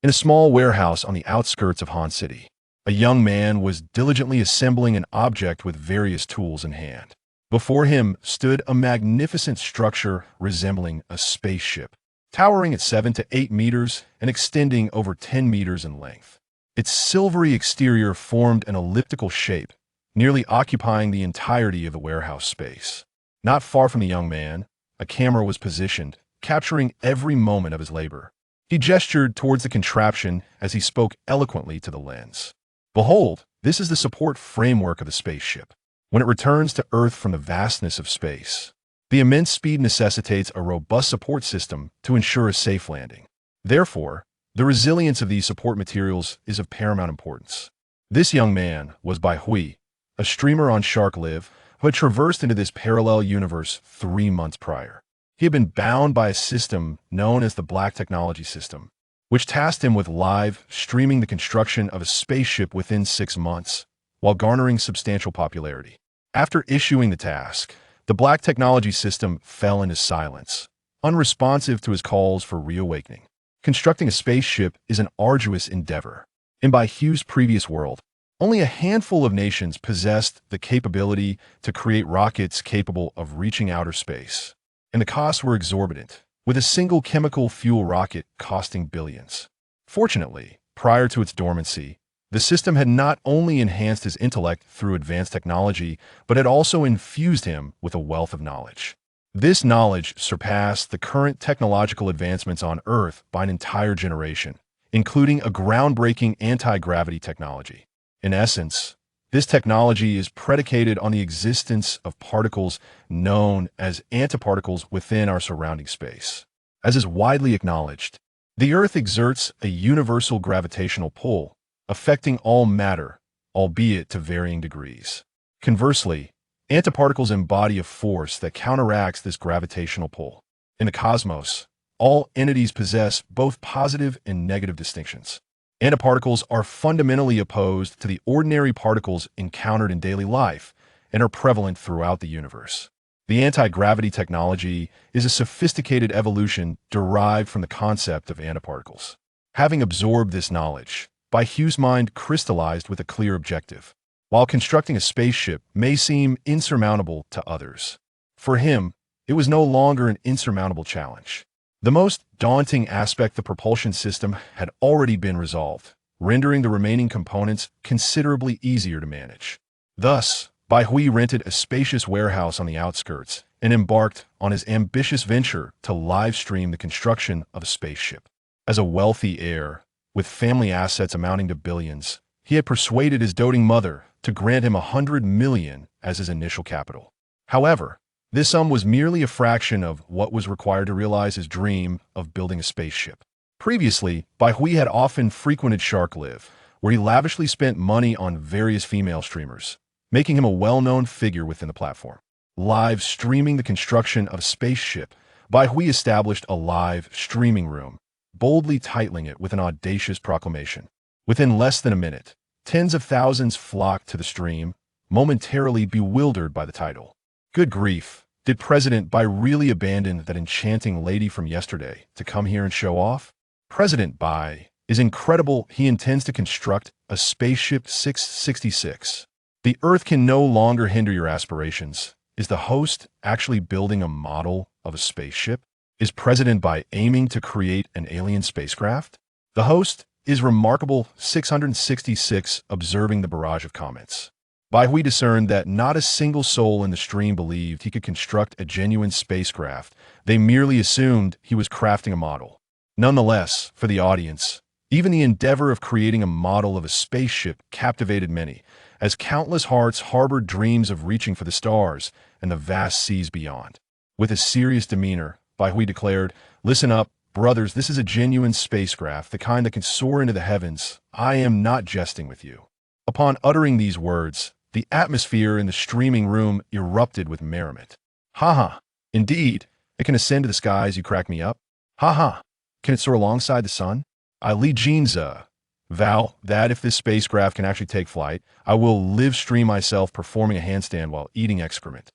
In a small warehouse on the outskirts of Han City, a young man was diligently assembling an object with various tools in hand. Before him stood a magnificent structure resembling a spaceship, towering at 7 to 8 meters and extending over 10 meters in length. Its silvery exterior formed an elliptical shape, nearly occupying the entirety of the warehouse space. Not far from the young man, a camera was positioned, capturing every moment of his labor. He gestured towards the contraption as he spoke eloquently to the lens. "Behold, this is the support framework of the spaceship. When it returns to Earth from the vastness of space, the immense speed necessitates a robust support system to ensure a safe landing. Therefore, the resilience of these support materials is of paramount importance." This young man was Bai Hui, a streamer on Shark Live who had traversed into this parallel universe 3 months prior. He had been bound by a system known as the Black Technology System, which tasked him with live streaming the construction of a spaceship within 6 months, while garnering substantial popularity. After issuing the task, the Black Technology System fell into silence, unresponsive to his calls for reawakening. Constructing a spaceship is an arduous endeavor. In Bai Hu's previous world, only a handful of nations possessed the capability to create rockets capable of reaching outer space, and the costs were exorbitant, with a single chemical fuel rocket costing billions. Fortunately, prior to its dormancy, the system had not only enhanced his intellect through advanced technology, but had also infused him with a wealth of knowledge. This knowledge surpassed the current technological advancements on Earth by an entire generation, including a groundbreaking anti-gravity technology. In essence, this technology is predicated on the existence of particles known as antiparticles within our surrounding space. As is widely acknowledged, the Earth exerts a universal gravitational pull, affecting all matter, albeit to varying degrees. Conversely, antiparticles embody a force that counteracts this gravitational pull. In the cosmos, all entities possess both positive and negative distinctions. Antiparticles are fundamentally opposed to the ordinary particles encountered in daily life and are prevalent throughout the universe. The anti-gravity technology is a sophisticated evolution derived from the concept of antiparticles. Having absorbed this knowledge, Bai Hu's mind crystallized with a clear objective. While constructing a spaceship may seem insurmountable to others, for him, it was no longer an insurmountable challenge. The most daunting aspect, the propulsion system, had already been resolved, rendering the remaining components considerably easier to manage. Thus, Bai Hui rented a spacious warehouse on the outskirts and embarked on his ambitious venture to live stream the construction of a spaceship. As a wealthy heir, with family assets amounting to billions, he had persuaded his doting mother to grant him 100 million as his initial capital. However, this sum was merely a fraction of what was required to realize his dream of building a spaceship. Previously, Bai Hui had often frequented Shark Live, where he lavishly spent money on various female streamers, making him a well-known figure within the platform. Live streaming the construction of a spaceship, Bai Hui established a live streaming room, boldly titling it with an audacious proclamation. Within less than a minute, tens of thousands flocked to the stream, momentarily bewildered by the title. Good grief, did President Bai really abandon that enchanting lady from yesterday to come here and show off? President Bai is incredible. He intends to construct a Spaceship 666. The Earth can no longer hinder your aspirations. Is the host actually building a model of a spaceship? Is President Bai aiming to create an alien spacecraft? The host is remarkable 666, observing the barrage of comments. Bai Hui discerned that not a single soul in the stream believed he could construct a genuine spacecraft. They merely assumed he was crafting a model. Nonetheless, for the audience, even the endeavor of creating a model of a spaceship captivated many, as countless hearts harbored dreams of reaching for the stars and the vast seas beyond. With a serious demeanor, Bai Hui declared, "Listen up, brothers, this is a genuine spacecraft, the kind that can soar into the heavens. I am not jesting with you." Upon uttering these words, the atmosphere in the streaming room erupted with merriment. "Ha! Indeed, it can ascend to the skies, you crack me up. Ha! Can it soar alongside the sun? I Li Jinza vow that if this spacecraft can actually take flight, I will live stream myself performing a handstand while eating excrement.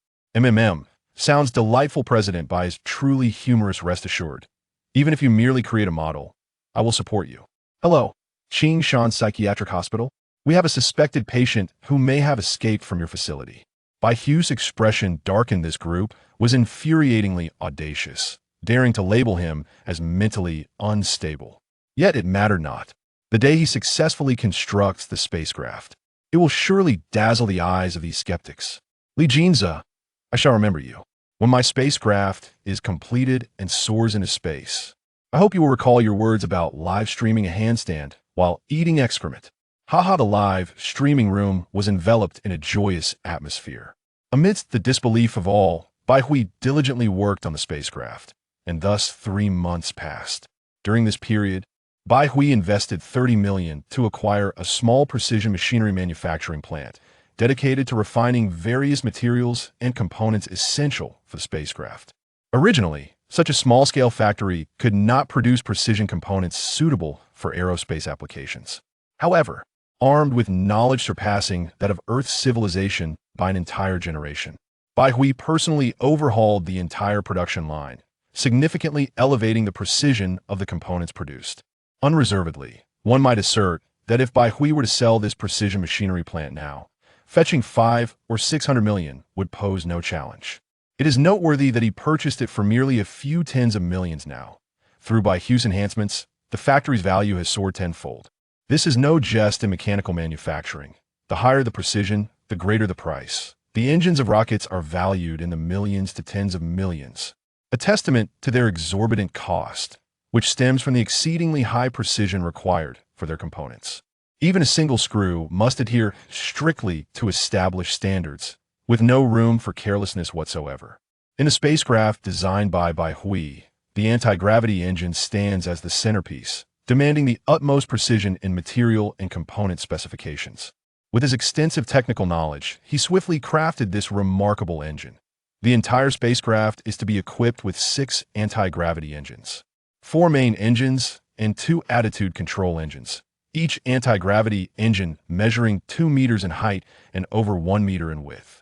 Sounds delightful, President Bai is truly humorous, rest assured. Even if you merely create a model, I will support you." Hello, Ching Shan Psychiatric Hospital. We have a suspected patient who may have escaped from your facility. Bai Hu's expression darkened. This group was infuriatingly audacious, daring to label him as mentally unstable. Yet it mattered not. The day he successfully constructs the spacecraft, it will surely dazzle the eyes of these skeptics. Li Jinza, I shall remember you. When my spacecraft is completed and soars into space, I hope you will recall your words about live streaming a handstand while eating excrement. Haha, the live streaming room was enveloped in a joyous atmosphere. Amidst the disbelief of all, Bai Hui diligently worked on the spacecraft, and thus 3 months passed. During this period, Bai Hui invested $30 million to acquire a small precision machinery manufacturing plant dedicated to refining various materials and components essential for the spacecraft. Originally, such a small-scale factory could not produce precision components suitable for aerospace applications. However, armed with knowledge surpassing that of Earth's civilization by an entire generation, Bai Hui personally overhauled the entire production line, significantly elevating the precision of the components produced. Unreservedly, one might assert that if Bai Hui were to sell this precision machinery plant now, fetching 500 or 600 million would pose no challenge. It is noteworthy that he purchased it for merely a few tens of millions now. Through Bai Hu's enhancements, the factory's value has soared tenfold. This is no jest in mechanical manufacturing. The higher the precision, the greater the price. The engines of rockets are valued in the millions to tens of millions, a testament to their exorbitant cost, which stems from the exceedingly high precision required for their components. Even a single screw must adhere strictly to established standards, with no room for carelessness whatsoever. In a spacecraft designed by Bai Hui, the anti-gravity engine stands as the centerpiece, demanding the utmost precision in material and component specifications. With his extensive technical knowledge, he swiftly crafted this remarkable engine. The entire spacecraft is to be equipped with 6 anti-gravity engines, 4 main engines, and 2 attitude control engines, each anti-gravity engine measuring 2 meters in height and over 1 meter in width.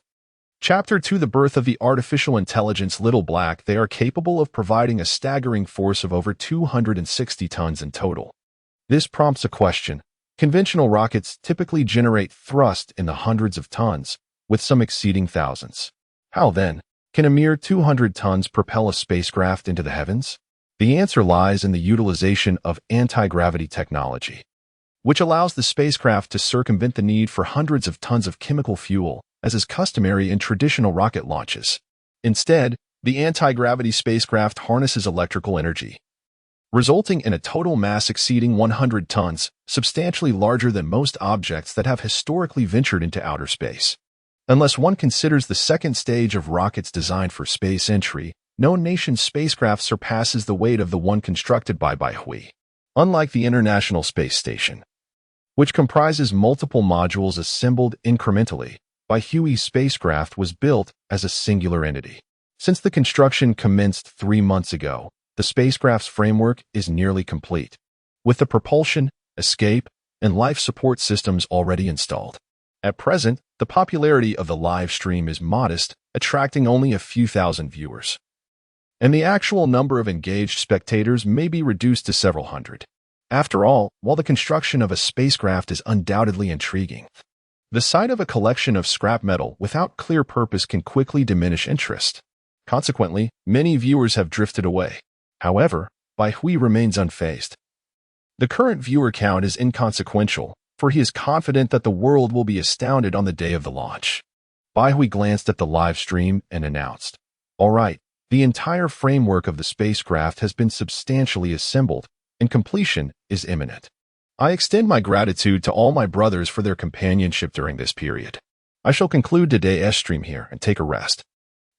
Chapter 2: The Birth of the Artificial Intelligence. Little Black. They are capable of providing a staggering force of over 260 tons in total. This prompts a question. Conventional rockets typically generate thrust in the hundreds of tons, with some exceeding thousands. How then can a mere 200 tons propel a spacecraft into the heavens? The answer lies in the utilization of anti-gravity technology, which allows the spacecraft to circumvent the need for hundreds of tons of chemical fuel, as is customary in traditional rocket launches. Instead, the anti-gravity spacecraft harnesses electrical energy, resulting in a total mass exceeding 100 tons, substantially larger than most objects that have historically ventured into outer space. Unless one considers the second stage of rockets designed for space entry, no nation's spacecraft surpasses the weight of the one constructed by Bai Hui. Unlike the International Space Station, which comprises multiple modules assembled incrementally, Bai Hui's spacecraft was built as a singular entity. Since the construction commenced 3 months ago, the spacecraft's framework is nearly complete, with the propulsion, escape, and life support systems already installed. At present, the popularity of the live stream is modest, attracting only a few thousand viewers, and the actual number of engaged spectators may be reduced to several hundred. After all, while the construction of a spacecraft is undoubtedly intriguing, the sight of a collection of scrap metal without clear purpose can quickly diminish interest. Consequently, many viewers have drifted away. However, Bai Hui remains unfazed. The current viewer count is inconsequential, for he is confident that the world will be astounded on the day of the launch. Bai Hui glanced at the live stream and announced, "All right, the entire framework of the spacecraft has been substantially assembled, and completion is imminent. I extend my gratitude to all my brothers for their companionship during this period. I shall conclude today's stream here and take a rest.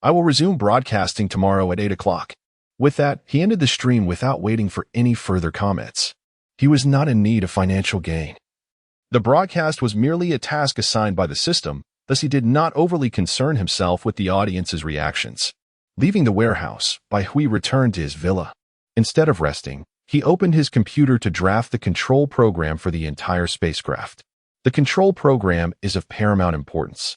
I will resume broadcasting tomorrow at 8 o'clock. With that, he ended the stream without waiting for any further comments. He was not in need of financial gain. The broadcast was merely a task assigned by the system, thus he did not overly concern himself with the audience's reactions. Leaving the warehouse, Bai Hui returned to his villa. Instead of resting, he opened his computer to draft the control program for the entire spacecraft. The control program is of paramount importance,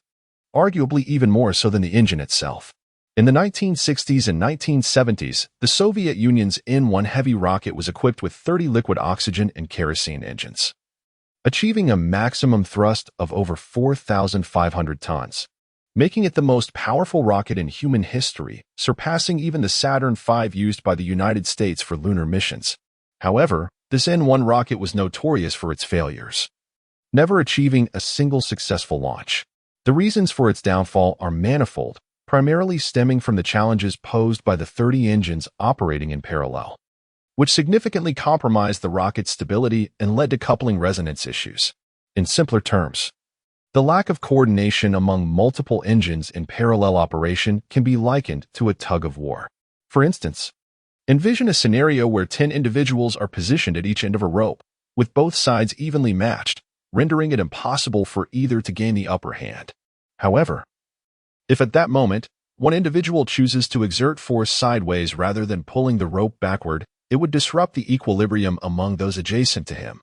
arguably even more so than the engine itself. In the 1960s and 1970s, the Soviet Union's N-1 heavy rocket was equipped with 30 liquid oxygen and kerosene engines, achieving a maximum thrust of over 4,500 tons, making it the most powerful rocket in human history, surpassing even the Saturn V used by the United States for lunar missions. However, this N-1 rocket was notorious for its failures, never achieving a single successful launch. The reasons for its downfall are manifold, primarily stemming from the challenges posed by the 30 engines operating in parallel, which significantly compromised the rocket's stability and led to coupling resonance issues. In simpler terms, the lack of coordination among multiple engines in parallel operation can be likened to a tug-of-war. For instance, envision a scenario where 10 individuals are positioned at each end of a rope, with both sides evenly matched, rendering it impossible for either to gain the upper hand. However, if at that moment, one individual chooses to exert force sideways rather than pulling the rope backward, it would disrupt the equilibrium among those adjacent to him,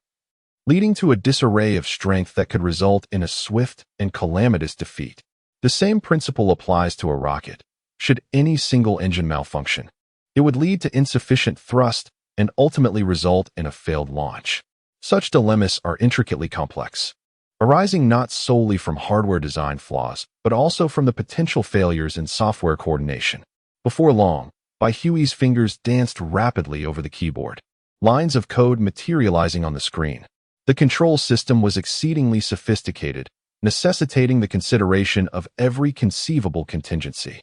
leading to a disarray of strength that could result in a swift and calamitous defeat. The same principle applies to a rocket. Should any single engine malfunction, it would lead to insufficient thrust and ultimately result in a failed launch. Such dilemmas are intricately complex, arising not solely from hardware design flaws, but also from the potential failures in software coordination. Before long, Huey's fingers danced rapidly over the keyboard, lines of code materializing on the screen. The control system was exceedingly sophisticated, necessitating the consideration of every conceivable contingency,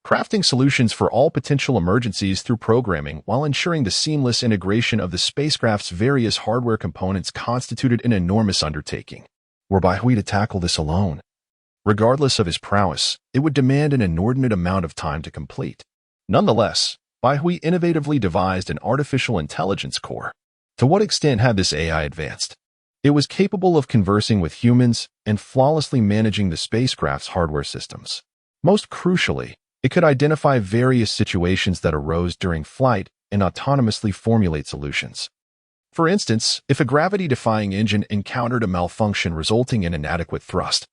crafting solutions for all potential emergencies through programming while ensuring the seamless integration of the spacecraft's various hardware components constituted an enormous undertaking. Were Huey to tackle this alone, regardless of his prowess, it would demand an inordinate amount of time to complete. Nonetheless, Huey innovatively devised an artificial intelligence core. To what extent had this AI advanced? It was capable of conversing with humans and flawlessly managing the spacecraft's hardware systems. Most crucially, it could identify various situations that arose during flight and autonomously formulate solutions. For instance, if a gravity-defying engine encountered a malfunction resulting in inadequate thrust,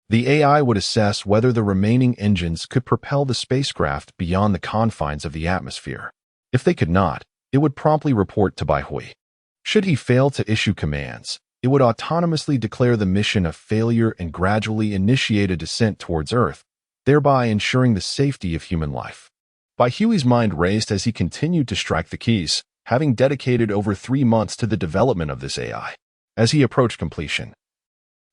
the AI would assess whether the remaining engines could propel the spacecraft beyond the confines of the atmosphere. If they could not, it would promptly report to Huey. Should he fail to issue commands, it would autonomously declare the mission a failure and gradually initiate a descent towards Earth, thereby ensuring the safety of human life. Huey's mind raced as he continued to strike the keys, having dedicated over 3 months to the development of this AI. As he approached completion,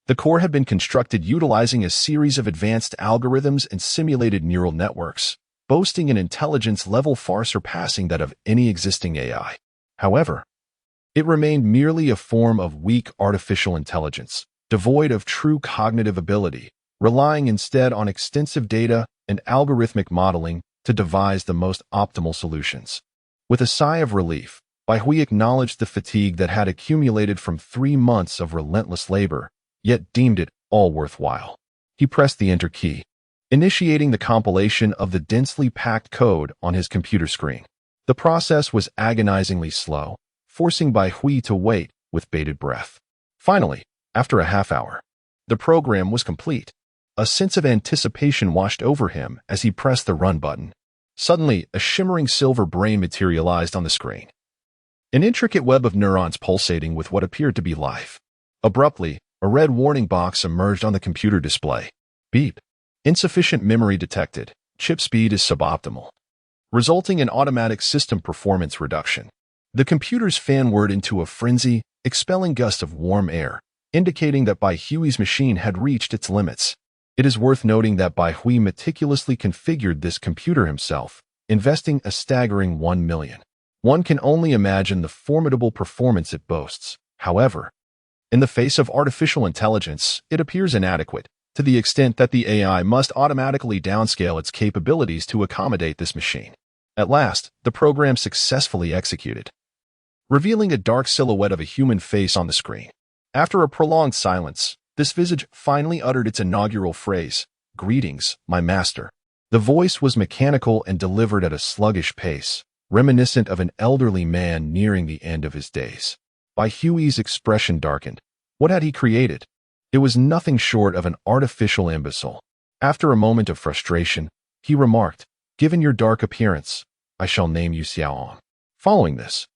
the core had been constructed utilizing a series of advanced algorithms and simulated neural networks, boasting an intelligence level far surpassing that of any existing AI. However, it remained merely a form of weak artificial intelligence, devoid of true cognitive ability, relying instead on extensive data and algorithmic modeling to devise the most optimal solutions. With a sigh of relief, Huey acknowledged the fatigue that had accumulated from 3 months of relentless labor, yet deemed it all worthwhile. He pressed the Enter key, initiating the compilation of the densely packed code on his computer screen. The process was agonizingly slow, forcing Huey to wait with bated breath. Finally, after a half hour, the program was complete. A sense of anticipation washed over him as he pressed the run button. Suddenly, a shimmering silver brain materialized on the screen, an intricate web of neurons pulsating with what appeared to be life. Abruptly, a red warning box emerged on the computer display. Beep. Insufficient memory detected. Chip speed is suboptimal, resulting in automatic system performance reduction. The computers fan-whirred into a frenzy, expelling gusts of warm air, indicating that Huey's machine had reached its limits. It is worth noting that Huey meticulously configured this computer himself, investing a staggering $1 million. One can only imagine the formidable performance it boasts. However, in the face of artificial intelligence, it appears inadequate, to the extent that the AI must automatically downscale its capabilities to accommodate this machine. At last, the program successfully executed, revealing a dark silhouette of a human face on the screen. After a prolonged silence, this visage finally uttered its inaugural phrase, "Greetings, my master." The voice was mechanical and delivered at a sluggish pace, reminiscent of an elderly man nearing the end of his days. Huey's expression darkened. What had he created? It was nothing short of an artificial imbecile. After a moment of frustration, he remarked, Given your dark appearance, I shall name you Xiaohong. Following this,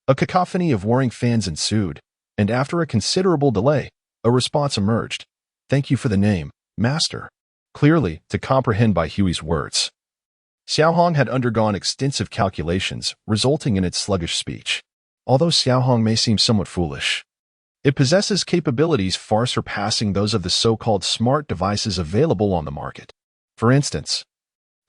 a cacophony of warring fans ensued, and after a considerable delay, a response emerged. Thank you for the name, Master. Clearly, to comprehend by Huey's words, Xiaohong had undergone extensive calculations, resulting in its sluggish speech. Although Xiaohong may seem somewhat foolish, it possesses capabilities far surpassing those of the so-called smart devices available on the market. For instance,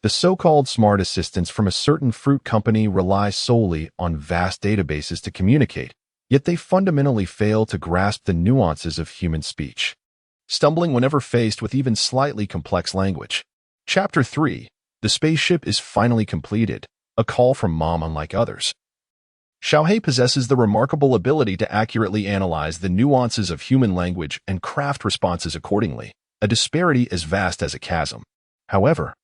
the so-called smart assistants from a certain fruit company rely solely on vast databases to communicate, yet they fundamentally fail to grasp the nuances of human speech, stumbling whenever faced with even slightly complex language. Chapter 3. The spaceship is finally completed, a call from Mom unlike others. Xiaohei possesses the remarkable ability to accurately analyze the nuances of human language and craft responses accordingly, a disparity as vast as a chasm. However,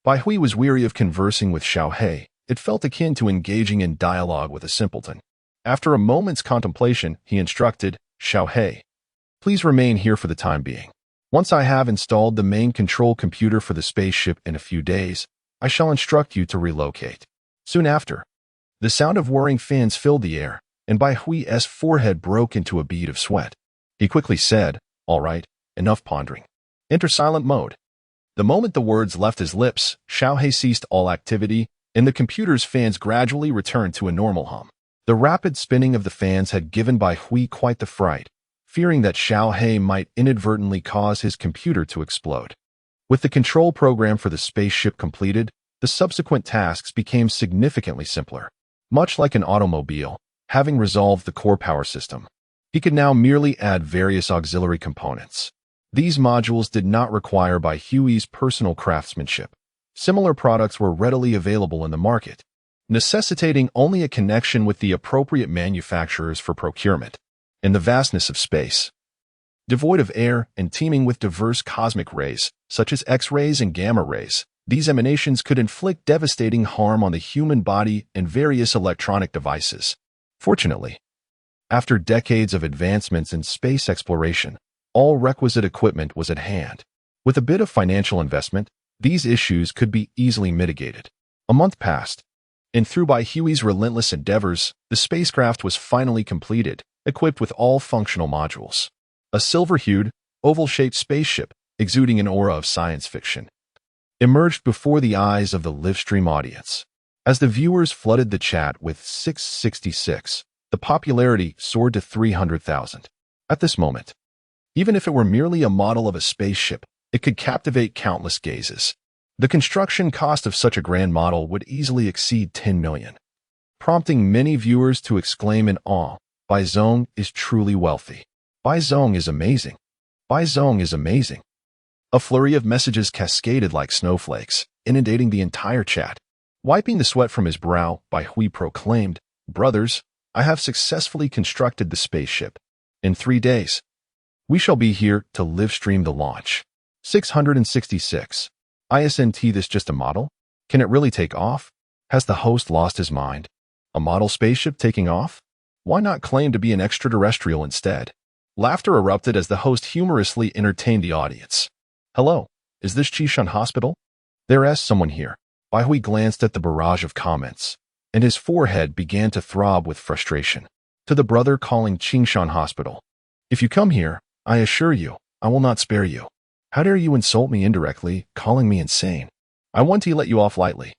Bai Hui was weary of conversing with Xiaohei. It felt akin to engaging in dialogue with a simpleton. After a moment's contemplation, he instructed, Xiaohei, please remain here for the time being. Once I have installed the main control computer for the spaceship in a few days, I shall instruct you to relocate. Soon after, the sound of whirring fans filled the air, and Bai Hui's forehead broke into a bead of sweat. He quickly said, all right, enough pondering. Enter silent mode. The moment the words left his lips, Xiaohei ceased all activity, and the computer's fans gradually returned to a normal hum. The rapid spinning of the fans had given Bai Hui quite the fright, fearing that Xiaohei might inadvertently cause his computer to explode. With the control program for the spaceship completed, the subsequent tasks became significantly simpler. Much like an automobile, having resolved the core power system, he could now merely add various auxiliary components. These modules did not require Bai Hui's personal craftsmanship. Similar products were readily available in the market, necessitating only a connection with the appropriate manufacturers for procurement. In the vastness of space, devoid of air and teeming with diverse cosmic rays, such as X-rays and gamma rays, these emanations could inflict devastating harm on the human body and various electronic devices. Fortunately, after decades of advancements in space exploration, all requisite equipment was at hand. With a bit of financial investment, these issues could be easily mitigated. A month passed, and through Bai Hui's relentless endeavors, the spacecraft was finally completed, equipped with all functional modules. A silver-hued, oval-shaped spaceship, exuding an aura of science fiction, emerged before the eyes of the livestream audience. As the viewers flooded the chat with 666, the popularity soared to 300,000. At this moment, even if it were merely a model of a spaceship, it could captivate countless gazes. The construction cost of such a grand model would easily exceed 10 million, prompting many viewers to exclaim in awe, Bai Zong is truly wealthy. Bai Zong is amazing. Bai Zong is amazing. A flurry of messages cascaded like snowflakes, inundating the entire chat. Wiping the sweat from his brow, Bai Hui proclaimed, brothers, I have successfully constructed the spaceship. In 3 days, we shall be here to live stream the launch. 666. Isn't this just a model? Can it really take off? Has the host lost his mind? A model spaceship taking off? Why not claim to be an extraterrestrial instead? Laughter erupted as the host humorously entertained the audience. Hello, is this Chishan Hospital? There is someone here. Bai Hui glanced at the barrage of comments, and his forehead began to throb with frustration. To the brother calling Qingshan Hospital. If you come here, I assure you, I will not spare you. How dare you insult me indirectly, calling me insane? I want to let you off lightly.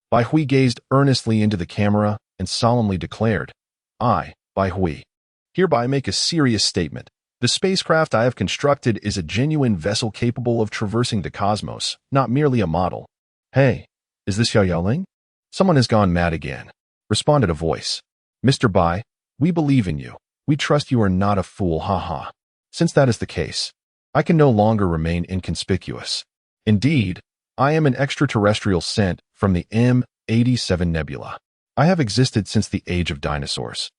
Bai Hui gazed earnestly into the camera and solemnly declared, I, Bai Hui, hereby make a serious statement. The spacecraft I have constructed is a genuine vessel capable of traversing the cosmos, not merely a model. Hey, is this Xiao Yaoling? Someone has gone mad again, responded a voice. Mr. Bai, we believe in you. We trust you are not a fool, haha. Since that is the case, I can no longer remain inconspicuous. Indeed, I am an extraterrestrial sent from the M87 Nebula. I have existed since the age of dinosaurs,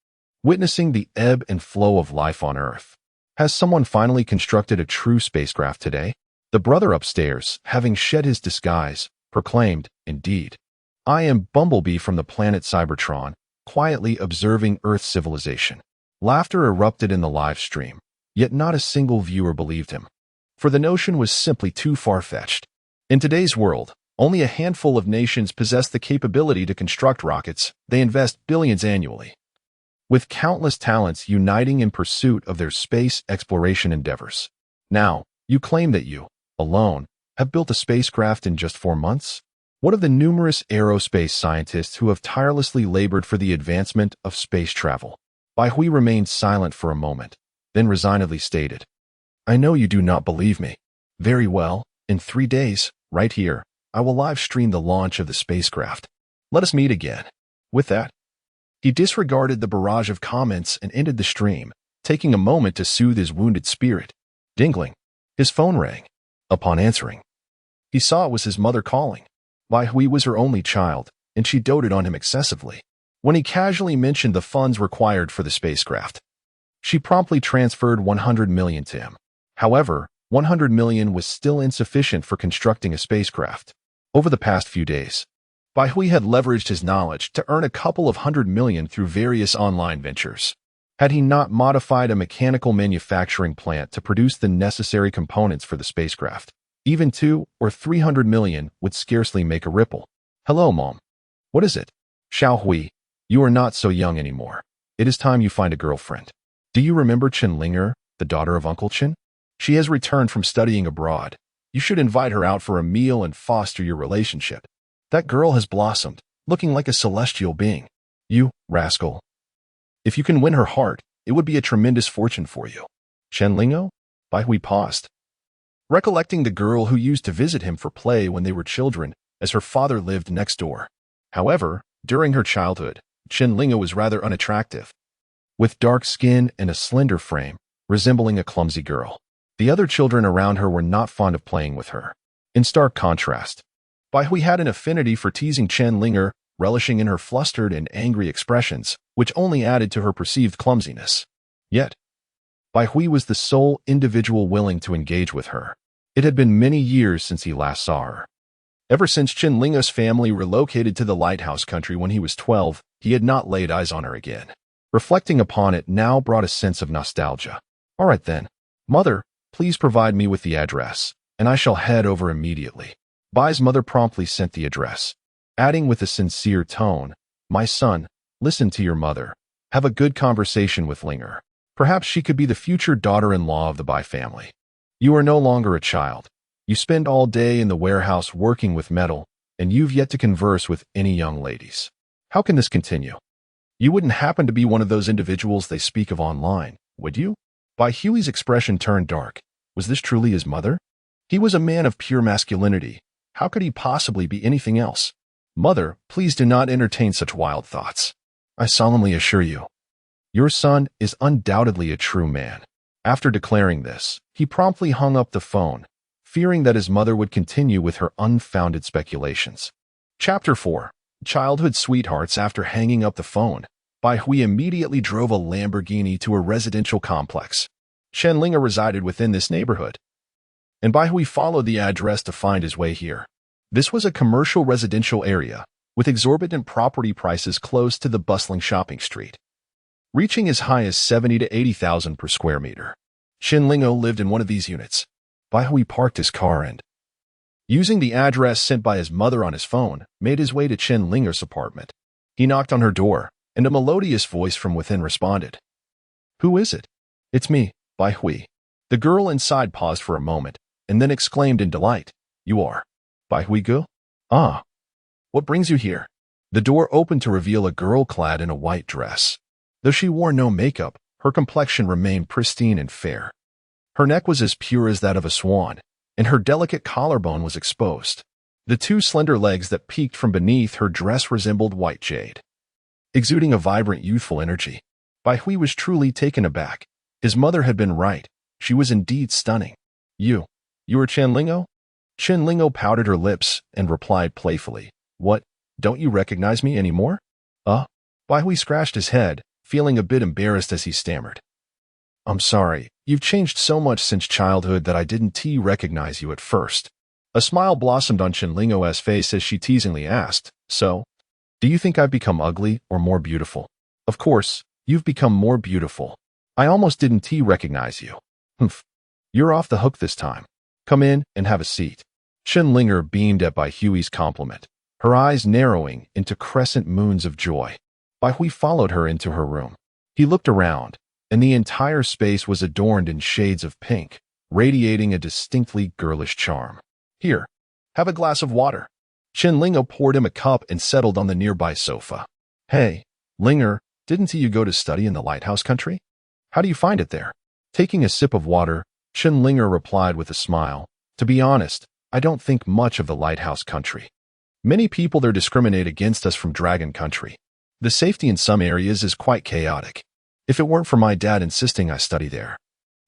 witnessing the ebb and flow of life on Earth. Has someone finally constructed a true spacecraft today? The brother upstairs, having shed his disguise, proclaimed, indeed. I am Bumblebee from the planet Cybertron, quietly observing Earth's civilization. Laughter erupted in the live stream, yet not a single viewer believed him, for the notion was simply too far-fetched. In today's world, Only a handful of nations possess the capability to construct rockets. They invest billions annually, with countless talents uniting in pursuit of their space exploration endeavors. Now, you claim that you, alone, have built a spacecraft in just 4 months? What of the numerous aerospace scientists who have tirelessly labored for the advancement of space travel? Bai Hui remained silent for a moment, then resignedly stated, I know you do not believe me. Very well, in 3 days, right here, I will live stream the launch of the spacecraft. Let us meet again. With that, he disregarded the barrage of comments and ended the stream, taking a moment to soothe his wounded spirit. Dingling. His phone rang. Upon answering, he saw it was his mother calling. Bai Hui was her only child, and she doted on him excessively. When he casually mentioned the funds required for the spacecraft, she promptly transferred 100 million to him. However, 100 million was still insufficient for constructing a spacecraft. Over the past few days, Bai Hui had leveraged his knowledge to earn a couple of 100 million through various online ventures. Had he not modified a mechanical manufacturing plant to produce the necessary components for the spacecraft, even 200 or 300 million would scarcely make a ripple. Hello, Mom. What is it? Xiao Hui, you are not so young anymore. It is time you find a girlfriend. Do you remember Chen Linger, the daughter of Uncle Chen? She has returned from studying abroad. You should invite her out for a meal and foster your relationship. That girl has blossomed, looking like a celestial being. You, rascal. If you can win her heart, it would be a tremendous fortune for you. Chen Lingo? Bai Hui paused, recollecting the girl who used to visit him for play when they were children, as her father lived next door. However, during her childhood, Chen Lingo was rather unattractive, with dark skin and a slender frame, resembling a clumsy girl. The other children around her were not fond of playing with her. In stark contrast, Bai Hui had an affinity for teasing Chen Linger, relishing in her flustered and angry expressions, which only added to her perceived clumsiness. Yet, Bai Hui was the sole individual willing to engage with her. It had been many years since he last saw her. Ever since Chen Linger's family relocated to the lighthouse country when he was 12, he had not laid eyes on her again. Reflecting upon it now brought a sense of nostalgia. All right then, Mother, please provide me with the address, and I shall head over immediately. Bai's mother promptly sent the address, adding with a sincere tone, My son, listen to your mother. Have a good conversation with Linger. Perhaps she could be the future daughter-in-law of the Bai family. You are no longer a child. You spend all day in the warehouse working with metal, and you've yet to converse with any young ladies. How can this continue? You wouldn't happen to be one of those individuals they speak of online, would you? Bai Hui's expression turned dark. Was this truly his mother? He was a man of pure masculinity. How could he possibly be anything else? Mother, please do not entertain such wild thoughts. I solemnly assure you, your son is undoubtedly a true man. After declaring this, he promptly hung up the phone, fearing that his mother would continue with her unfounded speculations. Chapter 4. Childhood Sweethearts. After hanging up the phone, Bai Hui immediately drove a Lamborghini to a residential complex. Chen Linger resided within this neighborhood, and Bai Hui followed the address to find his way here. This was a commercial residential area, with exorbitant property prices close to the bustling shopping street, reaching as high as 70 to 80,000 per square meter. Chen Lingo lived in one of these units. Bai Hui parked his car and, using the address sent by his mother on his phone, made his way to Chen Linger's apartment. He knocked on her door, and a melodious voice from within responded. Who is it? It's me, Bai Hui. The girl inside paused for a moment, and then exclaimed in delight, You are Bai Hui Gu? Ah. What brings you here? The door opened to reveal a girl clad in a white dress. Though she wore no makeup, her complexion remained pristine and fair. Her neck was as pure as that of a swan, and her delicate collarbone was exposed. The 2 slender legs that peeked from beneath her dress resembled white jade, exuding a vibrant youthful energy. Bai Hui was truly taken aback. His mother had been right. She was indeed stunning. You are Chen Lingo? Chen Lingo pouted her lips and replied playfully, What, don't you recognize me anymore? Bai Hui scratched his head, feeling a bit embarrassed as he stammered. I'm sorry, you've changed so much since childhood that I didn't recognize you at first. A smile blossomed on Chen Lingo's face as she teasingly asked, So, do you think I've become ugly or more beautiful? Of course, you've become more beautiful. I almost didn't recognize you. Humph. You're off the hook this time. Come in and have a seat. Linger beamed at Bai Hui's compliment, her eyes narrowing into crescent moons of joy. Bai Hui followed her into her room. He looked around, and the entire space was adorned in shades of pink, radiating a distinctly girlish charm. Here, have a glass of water. Linger poured him a cup and settled on the nearby sofa. Hey, Linger, didn't you go to study in the lighthouse country? How do you find it there? Taking a sip of water, Linger replied with a smile. To be honest, I don't think much of the lighthouse country. Many people there discriminate against us from Dragon Country. The safety in some areas is quite chaotic. If it weren't for my dad insisting I study there,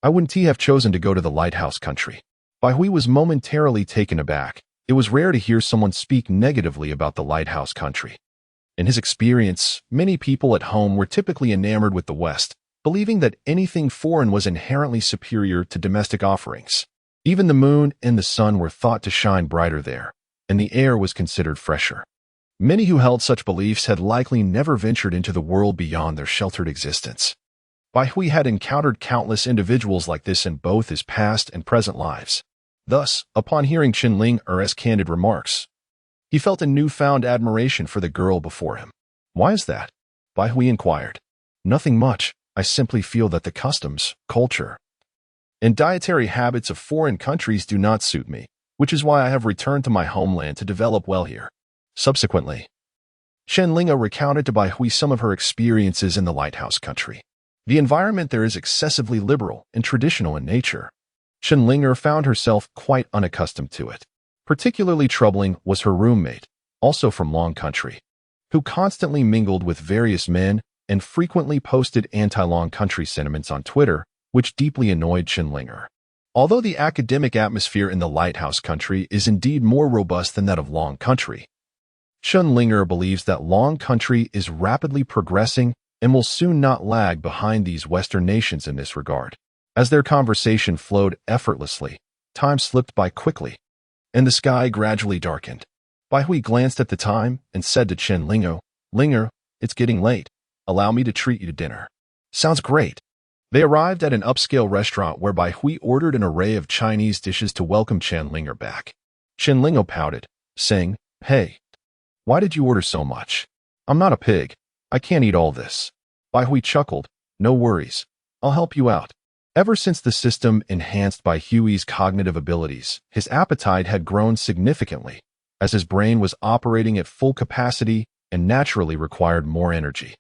I wouldn't have chosen to go to the lighthouse country. Bai Hui was momentarily taken aback. It was rare to hear someone speak negatively about the lighthouse country. In his experience, many people at home were typically enamored with the West, believing that anything foreign was inherently superior to domestic offerings. Even the moon and the sun were thought to shine brighter there, and the air was considered fresher. Many who held such beliefs had likely never ventured into the world beyond their sheltered existence. Bai Hui had encountered countless individuals like this in both his past and present lives. Thus, upon hearing Linger's candid remarks, he felt a newfound admiration for the girl before him. Why is that? Bai Hui inquired. Nothing much. I simply feel that the customs, culture, and dietary habits of foreign countries do not suit me, which is why I have returned to my homeland to develop well here. Subsequently, Linger recounted to Bai Hui some of her experiences in the lighthouse country. The environment there is excessively liberal and traditional in nature. Linger found herself quite unaccustomed to it. Particularly troubling was her roommate, also from Long Country, who constantly mingled with various men and frequently posted anti-Long Country sentiments on Twitter, which deeply annoyed Linger. Although the academic atmosphere in the lighthouse country is indeed more robust than that of Long Country, Linger believes that Long Country is rapidly progressing and will soon not lag behind these Western nations in this regard. As their conversation flowed effortlessly, time slipped by quickly, and the sky gradually darkened. Bai Hui glanced at the time and said to Linger, it's getting late. Allow me to treat you to dinner. Sounds great. They arrived at an upscale restaurant where Bai Hui ordered an array of Chinese dishes to welcome Linger back. Linger pouted, saying, Hey, why did you order so much? I'm not a pig. I can't eat all this. Bai Hui chuckled. No worries. I'll help you out. Ever since the system enhanced Bai Hui's cognitive abilities, his appetite had grown significantly, as his brain was operating at full capacity and naturally required more energy.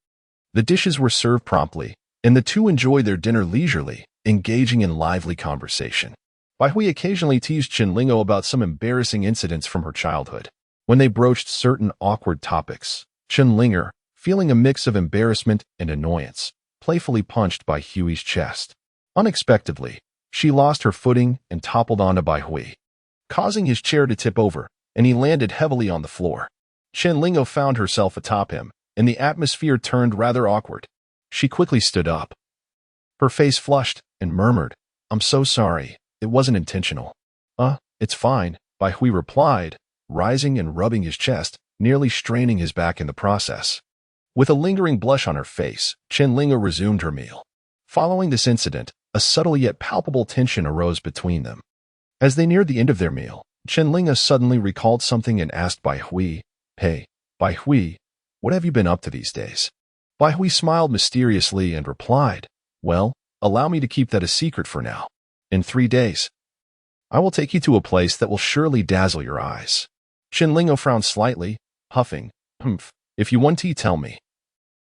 The dishes were served promptly, and the two enjoyed their dinner leisurely, engaging in lively conversation. Bai Hui occasionally teased Linger about some embarrassing incidents from her childhood. When they broached certain awkward topics, Linger, feeling a mix of embarrassment and annoyance, playfully punched Bai Hui's chest. Unexpectedly, she lost her footing and toppled onto Bai Hui, causing his chair to tip over, and he landed heavily on the floor. Linger found herself atop him, and the atmosphere turned rather awkward. She quickly stood up. Her face flushed and murmured, I'm so sorry, it wasn't intentional. It's fine, Bai Hui replied, rising and rubbing his chest, nearly straining his back in the process. With a lingering blush on her face, Linger resumed her meal. Following this incident, a subtle yet palpable tension arose between them. As they neared the end of their meal, Linger suddenly recalled something and asked Bai Hui, Hey, Bai Hui, what have you been up to these days? Bai Hui smiled mysteriously and replied, Well, allow me to keep that a secret for now. In 3 days, I will take you to a place that will surely dazzle your eyes. Linger frowned slightly, huffing, If you want to tell me.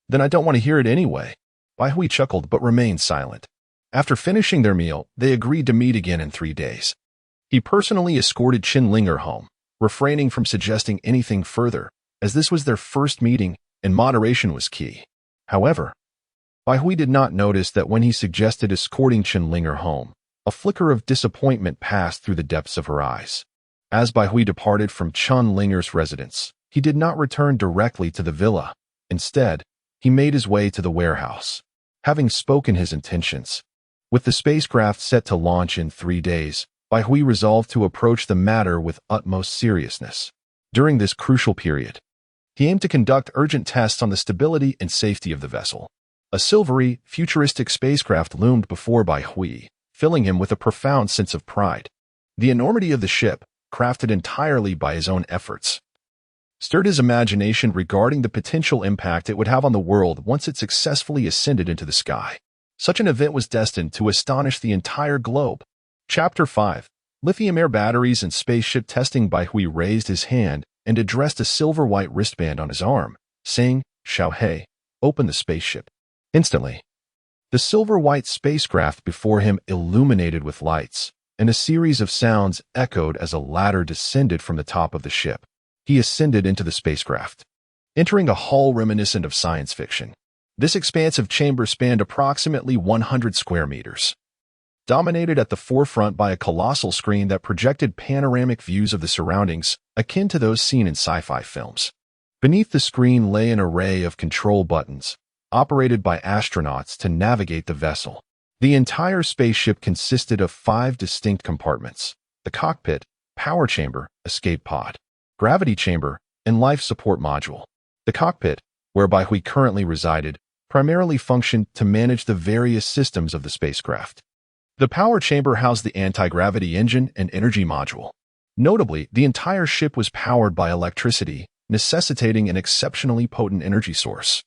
Then I don't want to hear it anyway. Bai Hui chuckled but remained silent. After finishing their meal, they agreed to meet again in 3 days. He personally escorted Linger home, refraining from suggesting anything further, as this was their first meeting and moderation was key. However, Bai Hui did not notice that when he suggested escorting Linger home, a flicker of disappointment passed through the depths of her eyes. As Bai Hui departed from Linger's residence, he did not return directly to the villa. Instead, he made his way to the warehouse. Having spoken his intentions, with the spacecraft set to launch in 3 days, Bai Hui resolved to approach the matter with utmost seriousness. During this crucial period, he aimed to conduct urgent tests on the stability and safety of the vessel. A silvery, futuristic spacecraft loomed before Bai Hui, filling him with a profound sense of pride. The enormity of the ship, crafted entirely by his own efforts, stirred his imagination regarding the potential impact it would have on the world once it successfully ascended into the sky. Such an event was destined to astonish the entire globe. Chapter 5. Lithium-air batteries and spaceship testing. Bai Hui raised his hand and addressed a silver-white wristband on his arm, saying, "Xiaohei, open the spaceship." Instantly, the silver-white spacecraft before him illuminated with lights, and a series of sounds echoed as a ladder descended from the top of the ship. He ascended into the spacecraft, entering a hall reminiscent of science fiction. This expansive chamber spanned approximately 100 square meters, dominated at the forefront by a colossal screen that projected panoramic views of the surroundings, akin to those seen in sci-fi films. Beneath the screen lay an array of control buttons, operated by astronauts to navigate the vessel. The entire spaceship consisted of 5 distinct compartments: the cockpit, power chamber, escape pod, gravity chamber, and life support module. The cockpit, where Bai Hui currently resided, primarily functioned to manage the various systems of the spacecraft. The power chamber housed the anti-gravity engine and energy module. Notably, the entire ship was powered by electricity, necessitating an exceptionally potent energy source.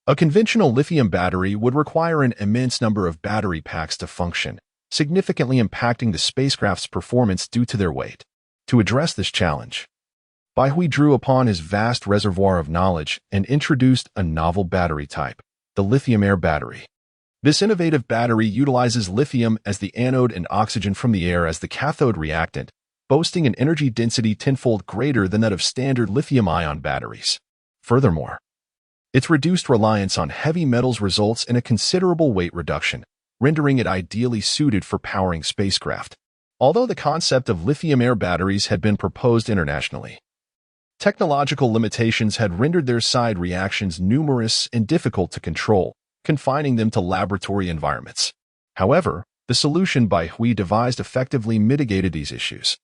A conventional lithium battery would require an immense number of battery packs to function, significantly impacting the spacecraft's performance due to their weight. To address this challenge, Bai Hui drew upon his vast reservoir of knowledge and introduced a novel battery type, the lithium-air battery. This innovative battery utilizes lithium as the anode and oxygen from the air as the cathode reactant, boasting an energy density tenfold greater than that of standard lithium-ion batteries. Furthermore, its reduced reliance on heavy metals results in a considerable weight reduction, rendering it ideally suited for powering spacecraft. Although the concept of lithium-air batteries had been proposed internationally, technological limitations had rendered their side reactions numerous and difficult to control, confining them to laboratory environments. However, the solution Bai Hui devised effectively mitigated these issues,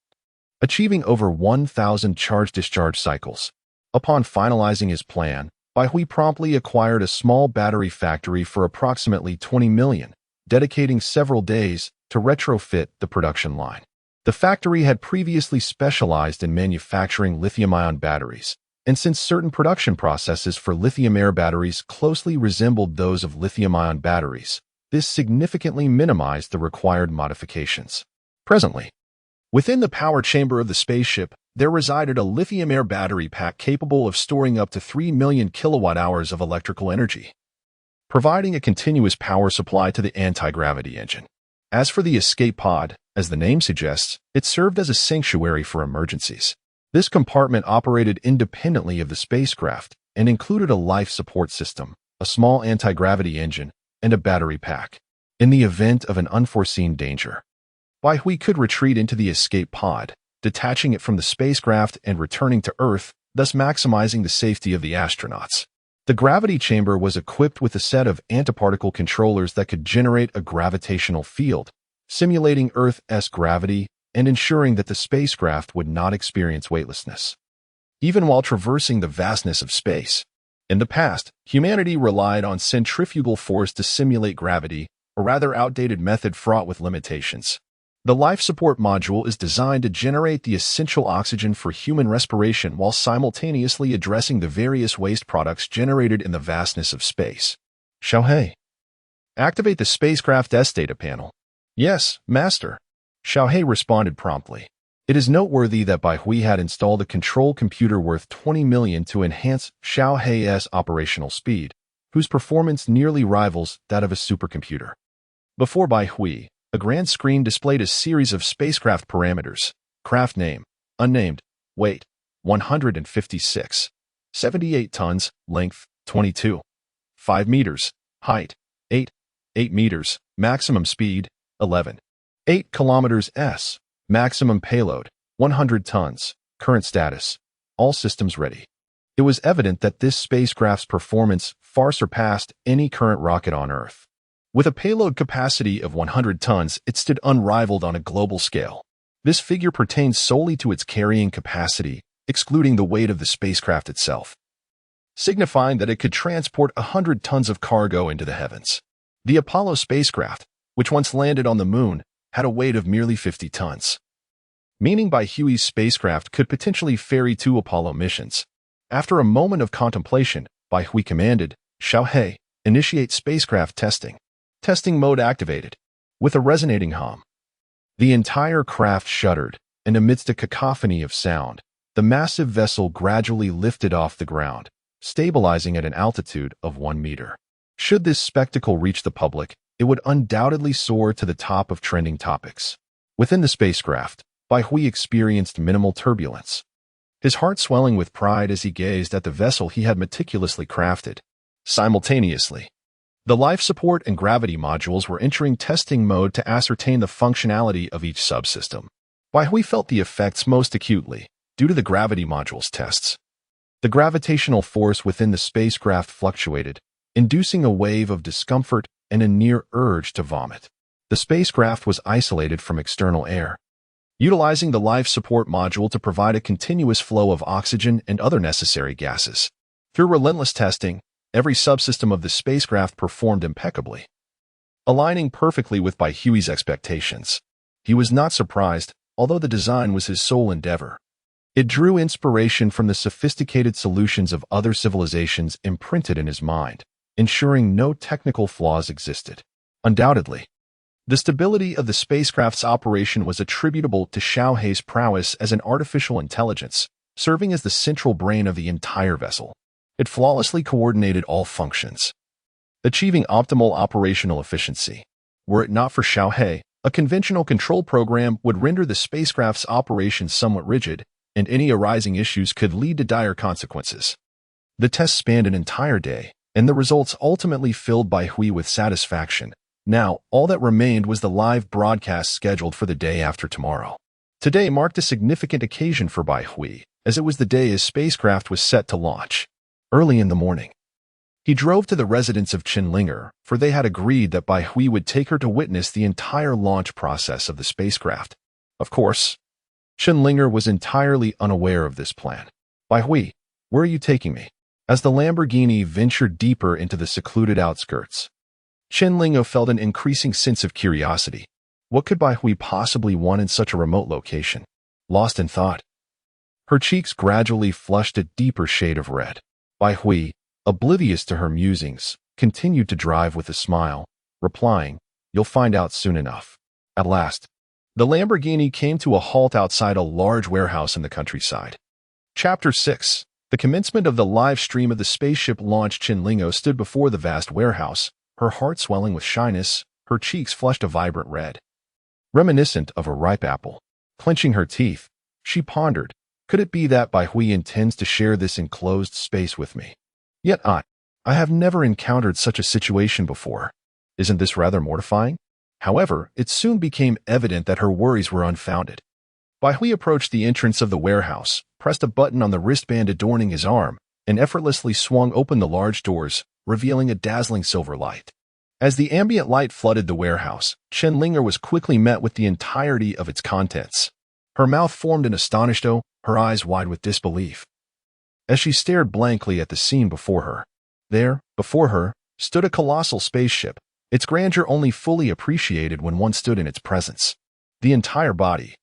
achieving over 1,000 charge-discharge cycles. Upon finalizing his plan, Bai Hui promptly acquired a small battery factory for approximately 20 million, dedicating several days to retrofit the production line. The factory had previously specialized in manufacturing lithium-ion batteries, and since certain production processes for lithium-air batteries closely resembled those of lithium-ion batteries, this significantly minimized the required modifications. Presently, within the power chamber of the spaceship, there resided a lithium-air battery pack capable of storing up to 3 million kilowatt-hours of electrical energy, providing a continuous power supply to the anti-gravity engine. As for the escape pod, as the name suggests, it served as a sanctuary for emergencies. This compartment operated independently of the spacecraft and included a life support system, a small anti-gravity engine, and a battery pack. In the event of an unforeseen danger, Bai Hui could retreat into the escape pod, detaching it from the spacecraft and returning to Earth, thus maximizing the safety of the astronauts. The gravity chamber was equipped with a set of antiparticle controllers that could generate a gravitational field, simulating Earth's gravity and ensuring that the spacecraft would not experience weightlessness, even while traversing the vastness of space. In the past, humanity relied on centrifugal force to simulate gravity, a rather outdated method fraught with limitations. The life support module is designed to generate the essential oxygen for human respiration while simultaneously addressing the various waste products generated in the vastness of space. Xiaohei, activate the spacecraft's data panel. Yes, Master. Xiaohei responded promptly. It is noteworthy that Bai Hui had installed a control computer worth 20 million to enhance Xiaohei's operational speed, whose performance nearly rivals that of a supercomputer. Before Bai Hui, a grand screen displayed a series of spacecraft parameters: craft name, unnamed, weight, 156, 78 tons, length, 22, 5 meters, height, 8 meters, maximum speed, 11, 8 kilometers s, maximum payload, 100 tons, current status, all systems ready. It was evident that this spacecraft's performance far surpassed any current rocket on Earth. With a payload capacity of 100 tons, it stood unrivaled on a global scale. This figure pertains solely to its carrying capacity, excluding the weight of the spacecraft itself, signifying that it could transport 100 tons of cargo into the heavens. The Apollo spacecraft, which once landed on the moon, had a weight of merely 50 tons. meaning Bai Hui's spacecraft could potentially ferry 2 Apollo missions. After a moment of contemplation, Bai Hui commanded, "Xiao He, initiate spacecraft testing." Testing mode activated. With a resonating hum, the entire craft shuddered, and amidst a cacophony of sound, the massive vessel gradually lifted off the ground, stabilizing at an altitude of 1 meter. Should this spectacle reach the public, it would undoubtedly soar to the top of trending topics. Within the spacecraft, Bai Hui experienced minimal turbulence, his heart swelling with pride as he gazed at the vessel he had meticulously crafted. Simultaneously, the life support and gravity modules were entering testing mode to ascertain the functionality of each subsystem. Bai Hui felt the effects most acutely due to the gravity modules tests. The gravitational force within the spacecraft fluctuated, inducing a wave of discomfort and a near urge to vomit. The spacecraft was isolated from external air, utilizing the life support module to provide a continuous flow of oxygen and other necessary gases. Through relentless testing, every subsystem of the spacecraft performed impeccably, aligning perfectly with Bai Hui's expectations. He was not surprised, although the design was his sole endeavor. It drew inspiration from the sophisticated solutions of other civilizations imprinted in his mind, ensuring no technical flaws existed. Undoubtedly, the stability of the spacecraft's operation was attributable to Xiao He's prowess as an artificial intelligence, serving as the central brain of the entire vessel. It flawlessly coordinated all functions, achieving optimal operational efficiency. Were it not for Xiao He, a conventional control program would render the spacecraft's operation somewhat rigid, and any arising issues could lead to dire consequences. The test spanned an entire day, and the results ultimately filled Bai Hui with satisfaction. Now, all that remained was the live broadcast scheduled for the day after tomorrow. Today marked a significant occasion for Bai Hui, as it was the day his spacecraft was set to launch. Early in the morning, he drove to the residence of Qinlinger, for they had agreed that Bai Hui would take her to witness the entire launch process of the spacecraft. Of course, Qinlinger was entirely unaware of this plan. "Bai Hui, where are you taking me?" As the Lamborghini ventured deeper into the secluded outskirts, Qinlinger felt an increasing sense of curiosity. What could Bai Hui possibly want in such a remote location? Lost in thought, her cheeks gradually flushed a deeper shade of red. Bai Hui, oblivious to her musings, continued to drive with a smile, replying, "You'll find out soon enough." At last, the Lamborghini came to a halt outside a large warehouse in the countryside. Chapter 6. The commencement of the live stream of the spaceship launch. Qinlingo stood before the vast warehouse, her heart swelling with shyness, her cheeks flushed a vibrant red, reminiscent of a ripe apple. Clenching her teeth, she pondered, could it be that Bai Hui intends to share this enclosed space with me? Yet I have never encountered such a situation before. Isn't this rather mortifying? However, it soon became evident that her worries were unfounded. Bai Hui approached the entrance of the warehouse, pressed a button on the wristband adorning his arm, and effortlessly swung open the large doors, revealing a dazzling silver light. As the ambient light flooded the warehouse, Qinlinger was quickly met with the entirety of its contents. Her mouth formed an astonished O, her eyes wide with disbelief, as she stared blankly at the scene before her. There, before her, stood a colossal spaceship, its grandeur only fully appreciated when one stood in its presence. The entire body,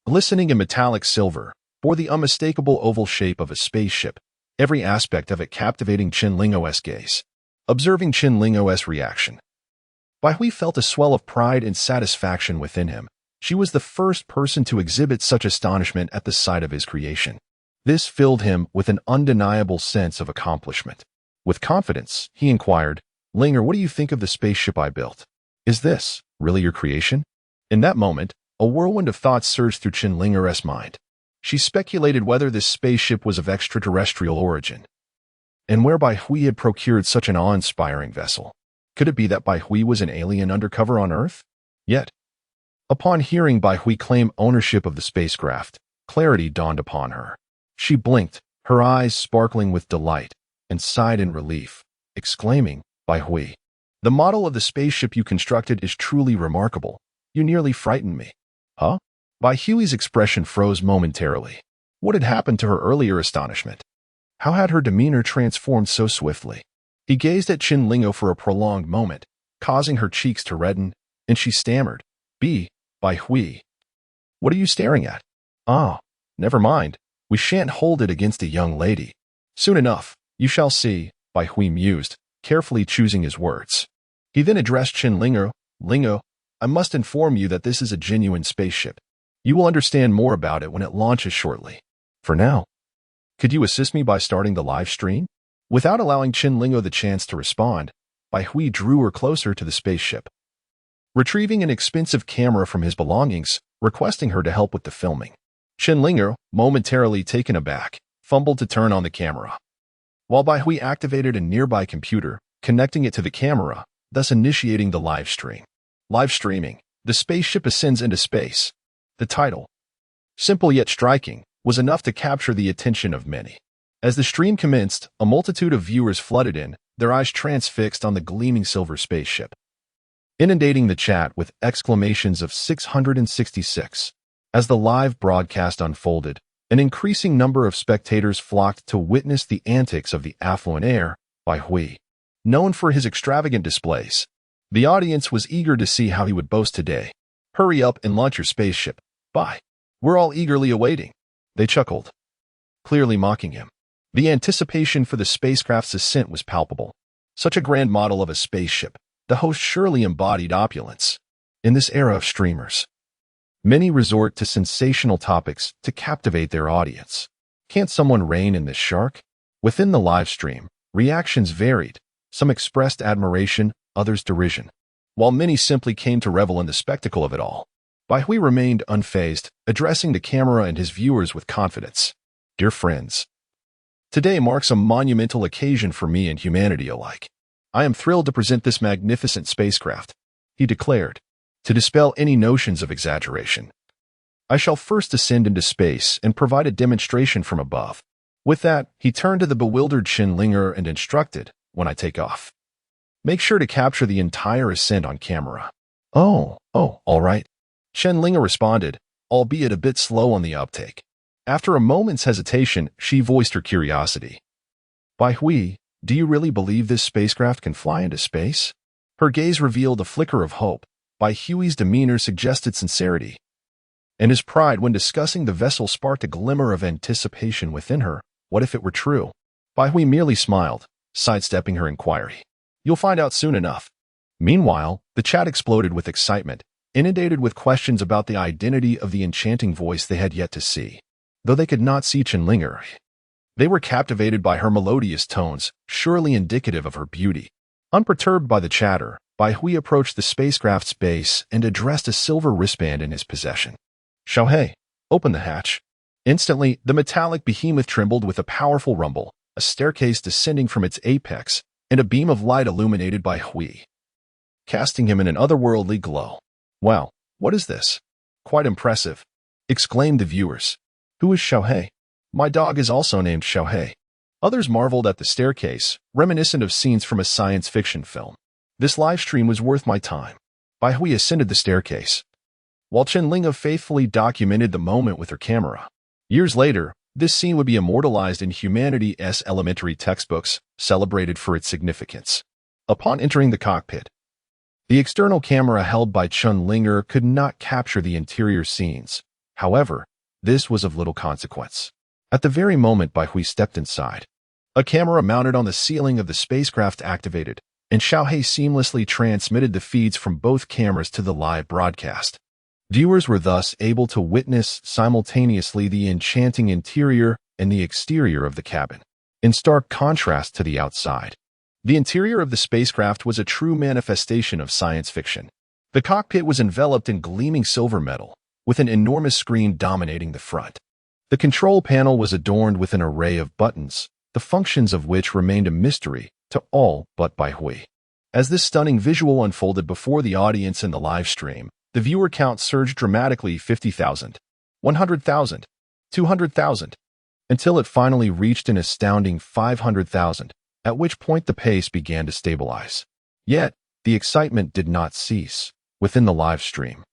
glistening in metallic silver, bore the unmistakable oval shape of a spaceship, every aspect of it captivating Qinlingo's gaze. Observing Qinlingo's reaction, Bai Hui felt a swell of pride and satisfaction within him. She was the first person to exhibit such astonishment at the sight of his creation. This filled him with an undeniable sense of accomplishment. With confidence, he inquired, "Linger, what do you think of the spaceship I built? Is this really your creation?" In that moment, a whirlwind of thoughts surged through Qinlinger's mind. She speculated whether this spaceship was of extraterrestrial origin, and where Bai Hui had procured such an awe-inspiring vessel. Could it be that Bai Hui was an alien undercover on Earth? Yet, upon hearing Bai Hui claim ownership of the spacecraft, clarity dawned upon her. She blinked, her eyes sparkling with delight, and sighed in relief, exclaiming, "Bai Hui, the model of the spaceship you constructed is truly remarkable. You nearly frightened me." Huh? Bai Hui's expression froze momentarily. What had happened to her earlier astonishment? How had her demeanor transformed so swiftly? He gazed at Qinlingo for a prolonged moment, causing her cheeks to redden, and she stammered, Bai Hui, what are you staring at?" Ah, never mind. We shan't hold it against a young lady. Soon enough, you shall see, Bai Hui mused, carefully choosing his words. He then addressed Chen Lingo. Lingo, I must inform you that this is a genuine spaceship. You will understand more about it when it launches shortly. For now, could you assist me by starting the live stream? Without allowing Chen Lingo the chance to respond, Bai Hui drew her closer to the spaceship. Retrieving an expensive camera from his belongings, requesting her to help with the filming. Chen Lingo, momentarily taken aback, fumbled to turn on the camera. While Bai Hui activated a nearby computer, connecting it to the camera, thus initiating the live stream. Live streaming, the spaceship ascends into space. The title, simple yet striking, was enough to capture the attention of many. As the stream commenced, a multitude of viewers flooded in, their eyes transfixed on the gleaming silver spaceship, inundating the chat with exclamations of 666. As the live broadcast unfolded, an increasing number of spectators flocked to witness the antics of the affluent heir, Bai Hui. Known for his extravagant displays, the audience was eager to see how he would boast today. Hurry up and launch your spaceship, Bai. We're all eagerly awaiting. They chuckled, clearly mocking him. The anticipation for the spacecraft's ascent was palpable. Such a grand model of a spaceship, the host surely embodied opulence. In this era of streamers, many resort to sensational topics to captivate their audience. Can't someone rein in this shark? Within the live stream, reactions varied. Some expressed admiration, others derision, while many simply came to revel in the spectacle of it all. Bai Hui remained unfazed, addressing the camera and his viewers with confidence. Dear friends, today marks a monumental occasion for me and humanity alike. I am thrilled to present this magnificent spacecraft, he declared, to dispel any notions of exaggeration. I shall first ascend into space and provide a demonstration from above. With that, he turned to the bewildered Chen Linger and instructed, when I take off, make sure to capture the entire ascent on camera. Oh, all right. Chen Linger responded, albeit a bit slow on the uptake. After a moment's hesitation, she voiced her curiosity. Bai Hui, do you really believe this spacecraft can fly into space? Her gaze revealed a flicker of hope. Bai Hui's demeanor suggested sincerity, and his pride when discussing the vessel sparked a glimmer of anticipation within her. What if it were true? Bai Hui merely smiled, sidestepping her inquiry. You'll find out soon enough. Meanwhile, the chat exploded with excitement, inundated with questions about the identity of the enchanting voice they had yet to see. Though they could not see Chen Linger, they were captivated by her melodious tones, surely indicative of her beauty. Unperturbed by the chatter, Bai Hui approached the spacecraft's base and addressed a silver wristband in his possession. Xiaohei, open the hatch. Instantly, the metallic behemoth trembled with a powerful rumble, a staircase descending from its apex, and a beam of light illuminated Bai Hui, casting him in an otherworldly glow. Wow, what is this? Quite impressive, exclaimed the viewers. Who is Xiaohei? My dog is also named Xiaohei. Others marveled at the staircase, reminiscent of scenes from a science fiction film. This live stream was worth my time. Bai Hui ascended the staircase, while Chen Linga faithfully documented the moment with her camera. Years later, this scene would be immortalized in humanity's elementary textbooks, celebrated for its significance. Upon entering the cockpit, the external camera held by Chen Linger could not capture the interior scenes. However, this was of little consequence. At the very moment Bai Hui stepped inside, a camera mounted on the ceiling of the spacecraft activated, and Xiaohei seamlessly transmitted the feeds from both cameras to the live broadcast. Viewers were thus able to witness simultaneously the enchanting interior and the exterior of the cabin, in stark contrast to the outside. The interior of the spacecraft was a true manifestation of science fiction. The cockpit was enveloped in gleaming silver metal, with an enormous screen dominating the front. The control panel was adorned with an array of buttons, the functions of which remained a mystery to all but Bai Hui. As this stunning visual unfolded before the audience in the live stream, the viewer count surged dramatically 50,000, 100,000, 200,000, until it finally reached an astounding 500,000, at which point the pace began to stabilize. Yet, the excitement did not cease. Within the live stream,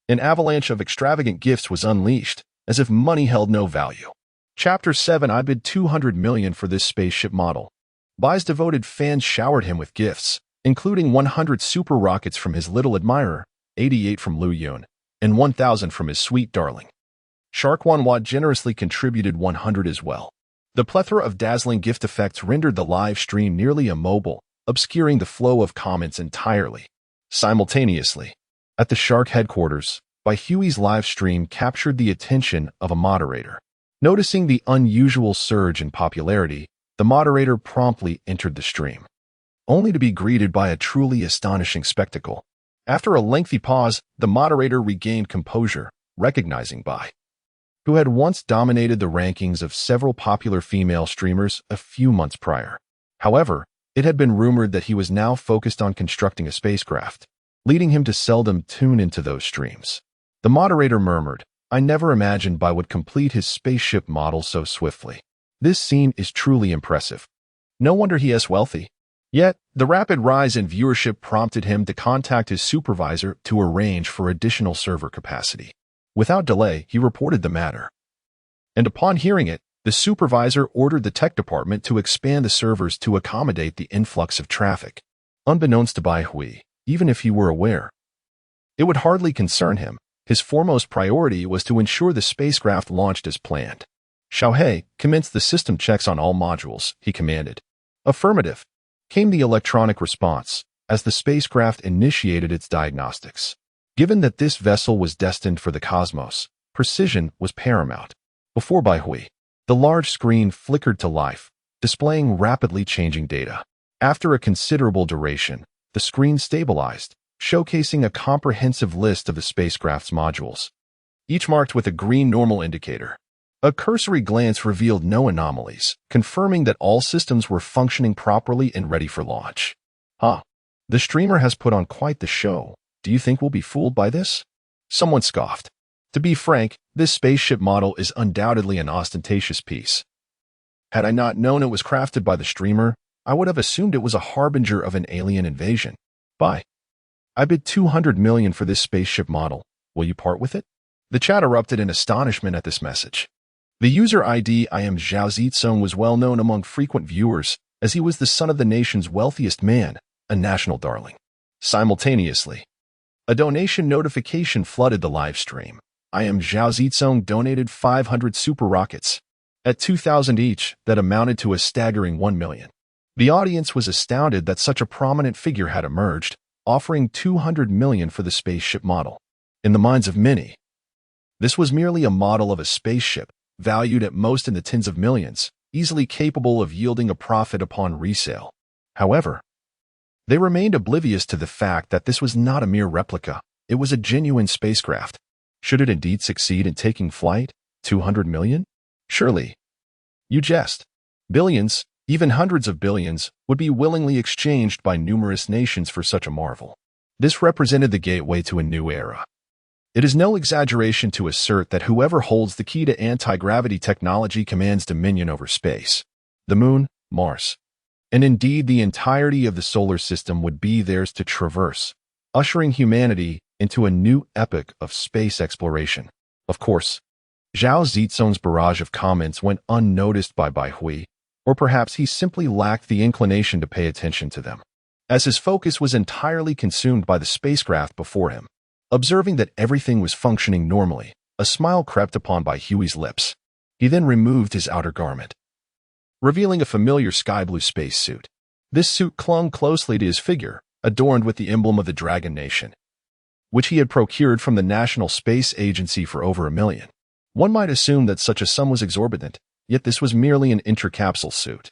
an avalanche of extravagant gifts was unleashed, as if money held no value. Chapter 7. I bid 200 million for this spaceship model. Bai's devoted fans showered him with gifts, including 100 super rockets from his little admirer, 88 from Lu Yun, and 1,000 from his sweet darling. Shark Wanwa generously contributed 100 as well. The plethora of dazzling gift effects rendered the live stream nearly immobile, obscuring the flow of comments entirely. Simultaneously, at the Shark headquarters, Huey's live stream captured the attention of a moderator. Noticing the unusual surge in popularity, the moderator promptly entered the stream, only to be greeted by a truly astonishing spectacle. After a lengthy pause, the moderator regained composure, recognizing Bai, who had once dominated the rankings of several popular female streamers a few months prior. However, it had been rumored that he was now focused on constructing a spacecraft, leading him to seldom tune into those streams. The moderator murmured, "I never imagined Bai would complete his spaceship model so swiftly. This scene is truly impressive. No wonder he is wealthy." Yet, the rapid rise in viewership prompted him to contact his supervisor to arrange for additional server capacity. Without delay, he reported the matter. And upon hearing it, the supervisor ordered the tech department to expand the servers to accommodate the influx of traffic. Unbeknownst to Bai Hui, even if he were aware, it would hardly concern him. His foremost priority was to ensure the spacecraft launched as planned. "Xiaohei, commence the system checks on all modules," he commanded. "Affirmative," came the electronic response as the spacecraft initiated its diagnostics. Given that this vessel was destined for the cosmos, precision was paramount. Before Bai Hui, the large screen flickered to life, displaying rapidly changing data. After a considerable duration, the screen stabilized, showcasing a comprehensive list of the spacecraft's modules, each marked with a green normal indicator. A cursory glance revealed no anomalies, confirming that all systems were functioning properly and ready for launch. The streamer has put on quite the show. Do you think we'll be fooled by this?" Someone scoffed. To be frank, this spaceship model is undoubtedly an ostentatious piece. Had I not known it was crafted by the streamer, I would have assumed it was a harbinger of an alien invasion. "Bye. I bid 200 million for this spaceship model. Will you part with it?" The chat erupted in astonishment at this message. The user ID I am Zhao Zitsong was well known among frequent viewers, as he was the son of the nation's wealthiest man, a national darling. Simultaneously, a donation notification flooded the live stream. I am Zhao Zitsong donated 500 super rockets. At 2,000 each, that amounted to a staggering 1 million. The audience was astounded that such a prominent figure had emerged, offering 200 million for the spaceship model. In the minds of many, this was merely a model of a spaceship, valued at most in the tens of millions, easily capable of yielding a profit upon resale. However, they remained oblivious to the fact that this was not a mere replica. It was a genuine spacecraft. Should it indeed succeed in taking flight, 200 million? Surely. You jest. Billions, even hundreds of billions, would be willingly exchanged by numerous nations for such a marvel. This represented the gateway to a new era. It is no exaggeration to assert that whoever holds the key to anti-gravity technology commands dominion over space, the moon, Mars, and indeed the entirety of the solar system would be theirs to traverse, ushering humanity into a new epoch of space exploration. Of course, Zhao Zitsong's barrage of comments went unnoticed by Bai Hui, or perhaps he simply lacked the inclination to pay attention to them, as his focus was entirely consumed by the spacecraft before him. Observing that everything was functioning normally, a smile crept upon Bai Hui's lips. He then removed his outer garment, revealing a familiar sky-blue spacesuit. This suit clung closely to his figure, adorned with the emblem of the Dragon Nation, which he had procured from the National Space Agency for over 1 million. One might assume that such a sum was exorbitant, yet this was merely an intercapsule suit.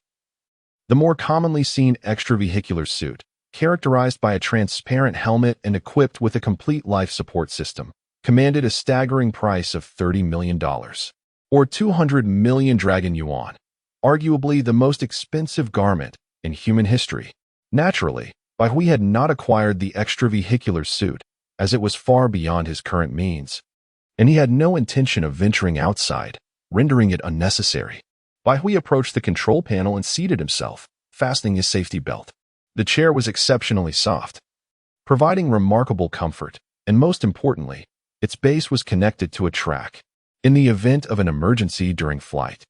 The more commonly seen extravehicular suit, characterized by a transparent helmet and equipped with a complete life support system, commanded a staggering price of $30 million, or 200 million Dragon Yuan, arguably the most expensive garment in human history. Naturally, Bai Hui had not acquired the extravehicular suit, as it was far beyond his current means, and he had no intention of venturing outside, rendering it unnecessary. Bai Hui approached the control panel and seated himself, fastening his safety belt. The chair was exceptionally soft, providing remarkable comfort, and most importantly, its base was connected to a track. In the event of an emergency during flight,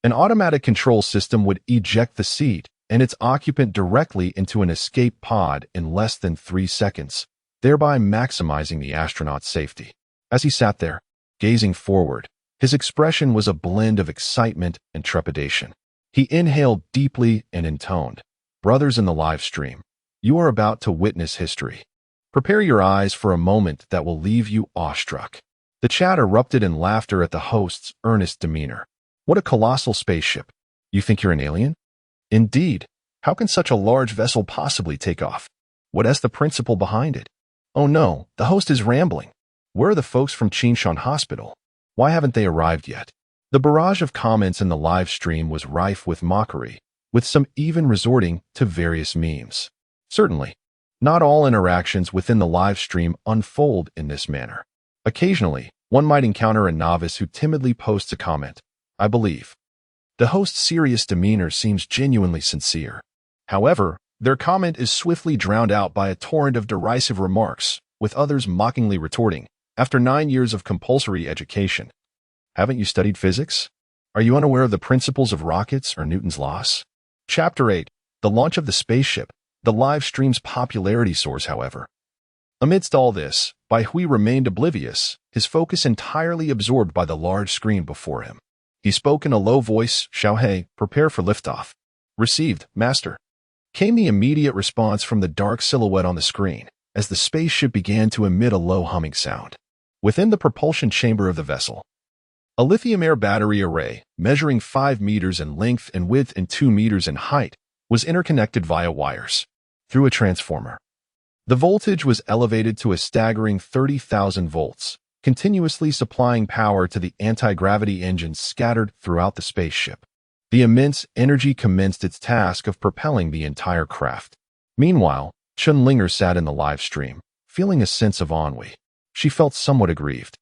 an automatic control system would eject the seat and its occupant directly into an escape pod in less than 3 seconds, thereby maximizing the astronaut's safety. As he sat there, gazing forward, His expression was a blend of excitement and trepidation. He inhaled deeply and intoned, "Brothers in the live stream, you are about to witness history. Prepare your eyes for a moment that will leave you awestruck." The chat erupted in laughter at the host's earnest demeanor. "What a colossal spaceship. You think you're an alien? Indeed. How can such a large vessel possibly take off? What is the principle behind it? Oh no, the host is rambling. Where are the folks from Chinshan Hospital? Why haven't they arrived yet?" The barrage of comments in the live stream was rife with mockery, with some even resorting to various memes. Certainly, not all interactions within the live stream unfold in this manner. Occasionally, one might encounter a novice who timidly posts a comment, "I believe." The host's serious demeanor seems genuinely sincere. However, their comment is swiftly drowned out by a torrent of derisive remarks, with others mockingly retorting, "After 9 years of compulsory education, haven't you studied physics? Are you unaware of the principles of rockets or Newton's laws?" Chapter 8. The launch of the spaceship, the live stream's popularity soars, however. Amidst all this, Bai Hui remained oblivious, his focus entirely absorbed by the large screen before him. He spoke in a low voice, "Xiaohei, prepare for liftoff." "Received, master," came the immediate response from the dark silhouette on the screen, as the spaceship began to emit a low humming sound. Within the propulsion chamber of the vessel, a lithium-air battery array, measuring 5 meters in length and width and 2 meters in height, was interconnected via wires through a transformer. The voltage was elevated to a staggering 30,000 volts, continuously supplying power to the anti-gravity engines scattered throughout the spaceship. The immense energy commenced its task of propelling the entire craft. Meanwhile, Chunlinger sat in the live stream, feeling a sense of ennui. She felt somewhat aggrieved.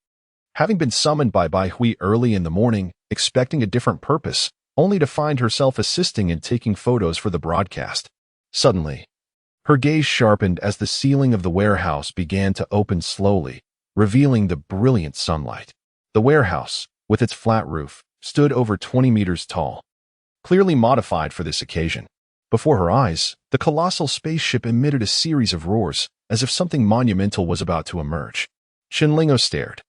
Having been summoned by Bai Hui early in the morning, expecting a different purpose, only to find herself assisting in taking photos for the broadcast. Suddenly, her gaze sharpened as the ceiling of the warehouse began to open slowly, revealing the brilliant sunlight. The warehouse, with its flat roof, stood over 20 meters tall, clearly modified for this occasion. Before her eyes, the colossal spaceship emitted a series of roars, as if something monumental was about to emerge. Shinlingo stared,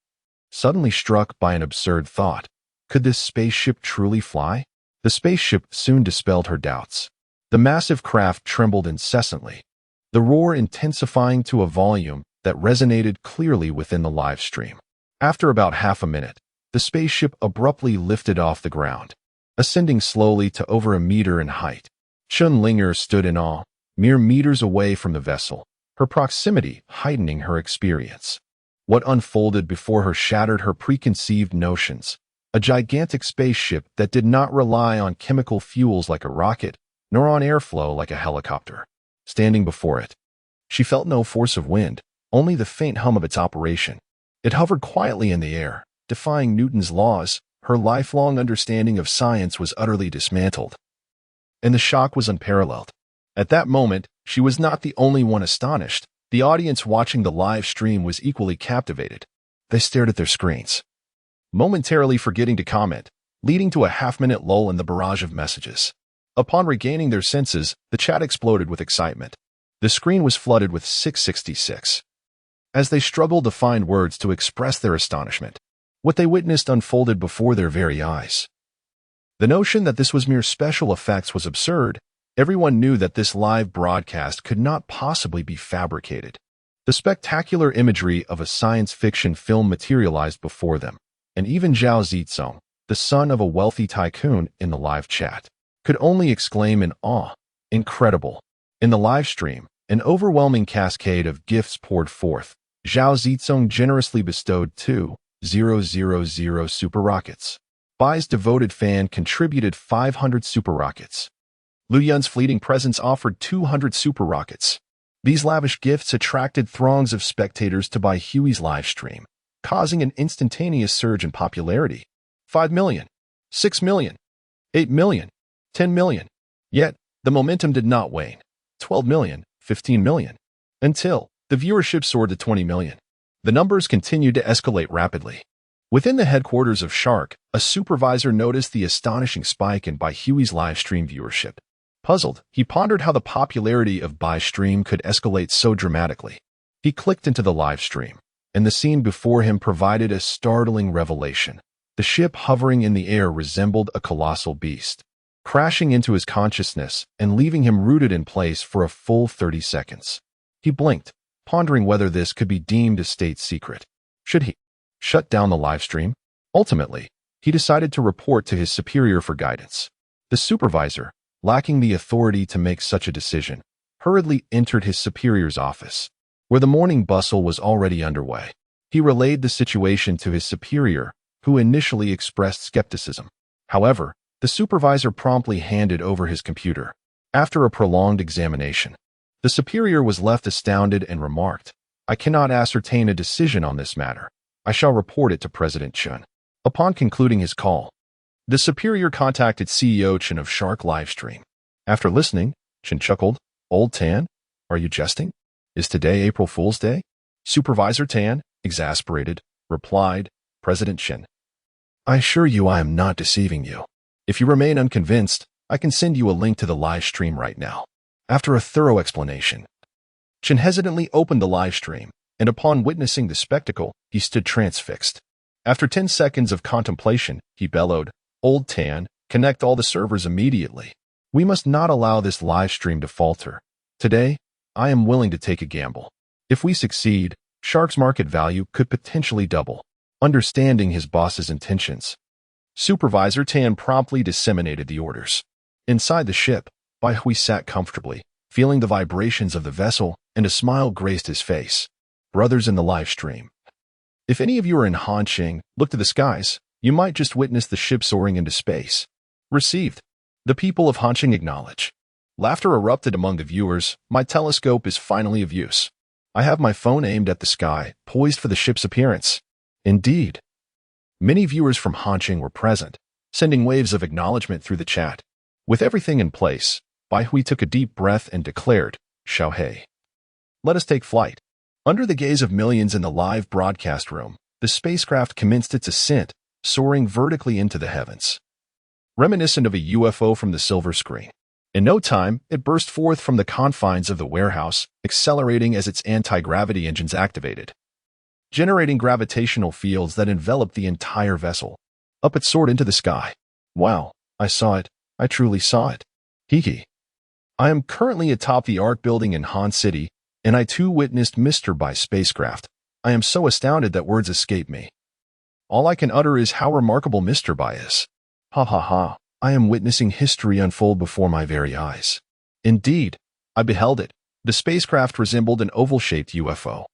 suddenly struck by an absurd thought. Could this spaceship truly fly? The spaceship soon dispelled her doubts. The massive craft trembled incessantly, the roar intensifying to a volume that resonated clearly within the live stream. After about half a minute, the spaceship abruptly lifted off the ground, ascending slowly to over 1 meter in height. Chunlinger stood in awe, mere meters away from the vessel, her proximity heightening her experience. What unfolded before her shattered her preconceived notions. A gigantic spaceship that did not rely on chemical fuels like a rocket, nor on airflow like a helicopter. Standing before it, she felt no force of wind, only the faint hum of its operation. It hovered quietly in the air, defying Newton's laws. Her lifelong understanding of science was utterly dismantled, and the shock was unparalleled. At that moment, she was not the only one astonished. The audience watching the live stream was equally captivated. They stared at their screens, momentarily forgetting to comment, leading to a half-minute lull in the barrage of messages. Upon regaining their senses, the chat exploded with excitement. The screen was flooded with 666. As they struggled to find words to express their astonishment, what they witnessed unfolded before their very eyes. The notion that this was mere special effects was absurd. Everyone knew that this live broadcast could not possibly be fabricated. The spectacular imagery of a science fiction film materialized before them, and even Zhao Zizong, the son of a wealthy tycoon in the live chat, could only exclaim in awe, "Incredible." In the live stream, an overwhelming cascade of gifts poured forth. Zhao Zizong generously bestowed 2,000 super rockets. Bai's devoted fan contributed 500 super rockets. Lu Yun's fleeting presence offered 200 super rockets. These lavish gifts attracted throngs of spectators to Bai Hui's live stream, causing an instantaneous surge in popularity. 5 million, 6 million, 8 million, 10 million. Yet, the momentum did not wane. 12 million, 15 million, until the viewership soared to 20 million. The numbers continued to escalate rapidly. Within the headquarters of Shark, a supervisor noticed the astonishing spike in Bai Hui's live stream viewership. Puzzled, he pondered how the popularity of Bai's stream could escalate so dramatically. He clicked into the live stream, and the scene before him provided a startling revelation. The ship hovering in the air resembled a colossal beast, crashing into his consciousness and leaving him rooted in place for a full 30 seconds. He blinked, pondering whether this could be deemed a state secret. Should he shut down the live stream? Ultimately, he decided to report to his superior for guidance. The supervisor, lacking the authority to make such a decision, hurriedly entered his superior's office, where the morning bustle was already underway. He relayed the situation to his superior, who initially expressed skepticism. However, the supervisor promptly handed over his computer. After a prolonged examination, the superior was left astounded and remarked, "I cannot ascertain a decision on this matter. I shall report it to President Chun." Upon concluding his call, the superior contacted CEO Chun of Shark Livestream. After listening, Chun chuckled, "Old Tan, are you jesting? Is today April Fool's Day?" Supervisor Tan, exasperated, replied, "President Chun, I assure you I am not deceiving you. If you remain unconvinced, I can send you a link to the live stream right now." After a thorough explanation, Chun hesitantly opened the live stream, and upon witnessing the spectacle, he stood transfixed. After 10 seconds of contemplation, he bellowed, "Old Tan, connect all the servers immediately. We must not allow this live stream to falter. Today, I am willing to take a gamble. If we succeed, Shark's market value could potentially double." Understanding his boss's intentions, Supervisor Tan promptly disseminated the orders. Inside the ship, Bai Hui sat comfortably, feeling the vibrations of the vessel, and a smile graced his face. Brothers in the live stream, if any of you are in Hanqing, look to the skies. You might just witness the ship soaring into space. Received. The people of Hanqing acknowledge. Laughter erupted among the viewers. My telescope is finally of use. I have my phone aimed at the sky, poised for the ship's appearance. Indeed. Many viewers from Hanqing were present, sending waves of acknowledgement through the chat. With everything in place, Bai Hui took a deep breath and declared, "Xiao Hei. Let us take flight." Under the gaze of millions in the live broadcast room, the spacecraft commenced its ascent, soaring vertically into the heavens. Reminiscent of a UFO from the silver screen. In no time, it burst forth from the confines of the warehouse, accelerating as its anti-gravity engines activated, generating gravitational fields that enveloped the entire vessel. Up it soared into the sky. Wow, I saw it. I truly saw it. Hee. I am currently atop the Ark building in Han City, and I too witnessed Mr. Bai's spacecraft. I am so astounded that words escape me. All I can utter is how remarkable Mr. Bai is. Ha ha ha, I am witnessing history unfold before my very eyes. Indeed, I beheld it. The spacecraft resembled an oval-shaped UFO,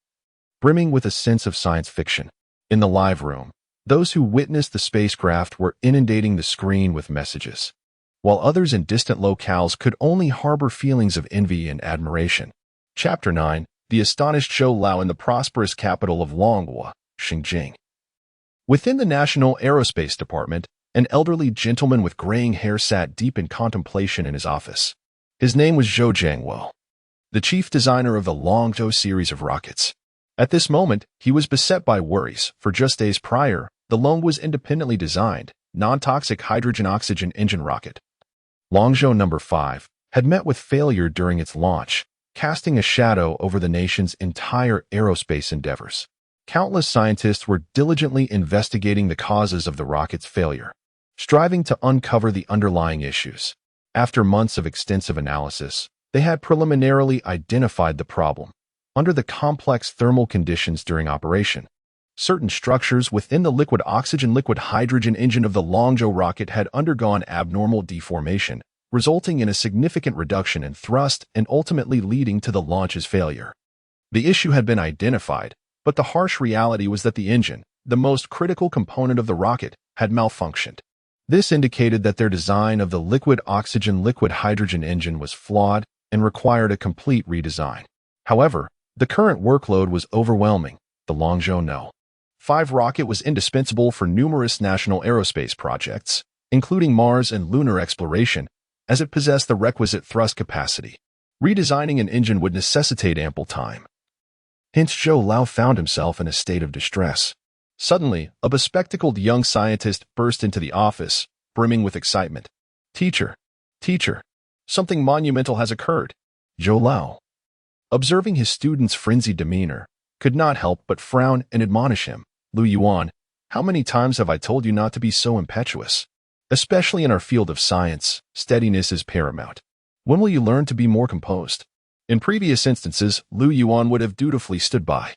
brimming with a sense of science fiction. In the live room, those who witnessed the spacecraft were inundating the screen with messages, while others in distant locales could only harbor feelings of envy and admiration. Chapter 9, The Astonished Zhou Lao in the prosperous capital of Longhua, Xinjiang. Within the National Aerospace Department, an elderly gentleman with graying hair sat deep in contemplation in his office. His name was Zhou Jiangwo, the chief designer of the Longzhou series of rockets. At this moment, he was beset by worries, for just days prior, the Longhua's independently designed, non-toxic hydrogen-oxygen engine rocket, Longzhou No. 5, had met with failure during its launch, casting a shadow over the nation's entire aerospace endeavors. Countless scientists were diligently investigating the causes of the rocket's failure, striving to uncover the underlying issues. After months of extensive analysis, they had preliminarily identified the problem. Under the complex thermal conditions during operation, certain structures within the liquid oxygen-liquid hydrogen engine of the Longzhou rocket had undergone abnormal deformation, resulting in a significant reduction in thrust and ultimately leading to the launch's failure. The issue had been identified, but the harsh reality was that the engine, the most critical component of the rocket, had malfunctioned. This indicated that their design of the liquid oxygen-liquid hydrogen engine was flawed and required a complete redesign. However, the current workload was overwhelming. The Longzhou No. 5 rocket was indispensable for numerous national aerospace projects, including Mars and lunar exploration, as it possessed the requisite thrust capacity. Redesigning an engine would necessitate ample time. Hence, Zhou Lao found himself in a state of distress. Suddenly, a bespectacled young scientist burst into the office, brimming with excitement. Teacher, something monumental has occurred." Zhou Lao, observing his student's frenzied demeanor, could not help but frown and admonish him. "Lu Yuan, How many times have I told you not to be so impetuous? Especially in our field of science, steadiness is paramount. When will you learn to be more composed? In previous instances, Lu Yuan would have dutifully stood by,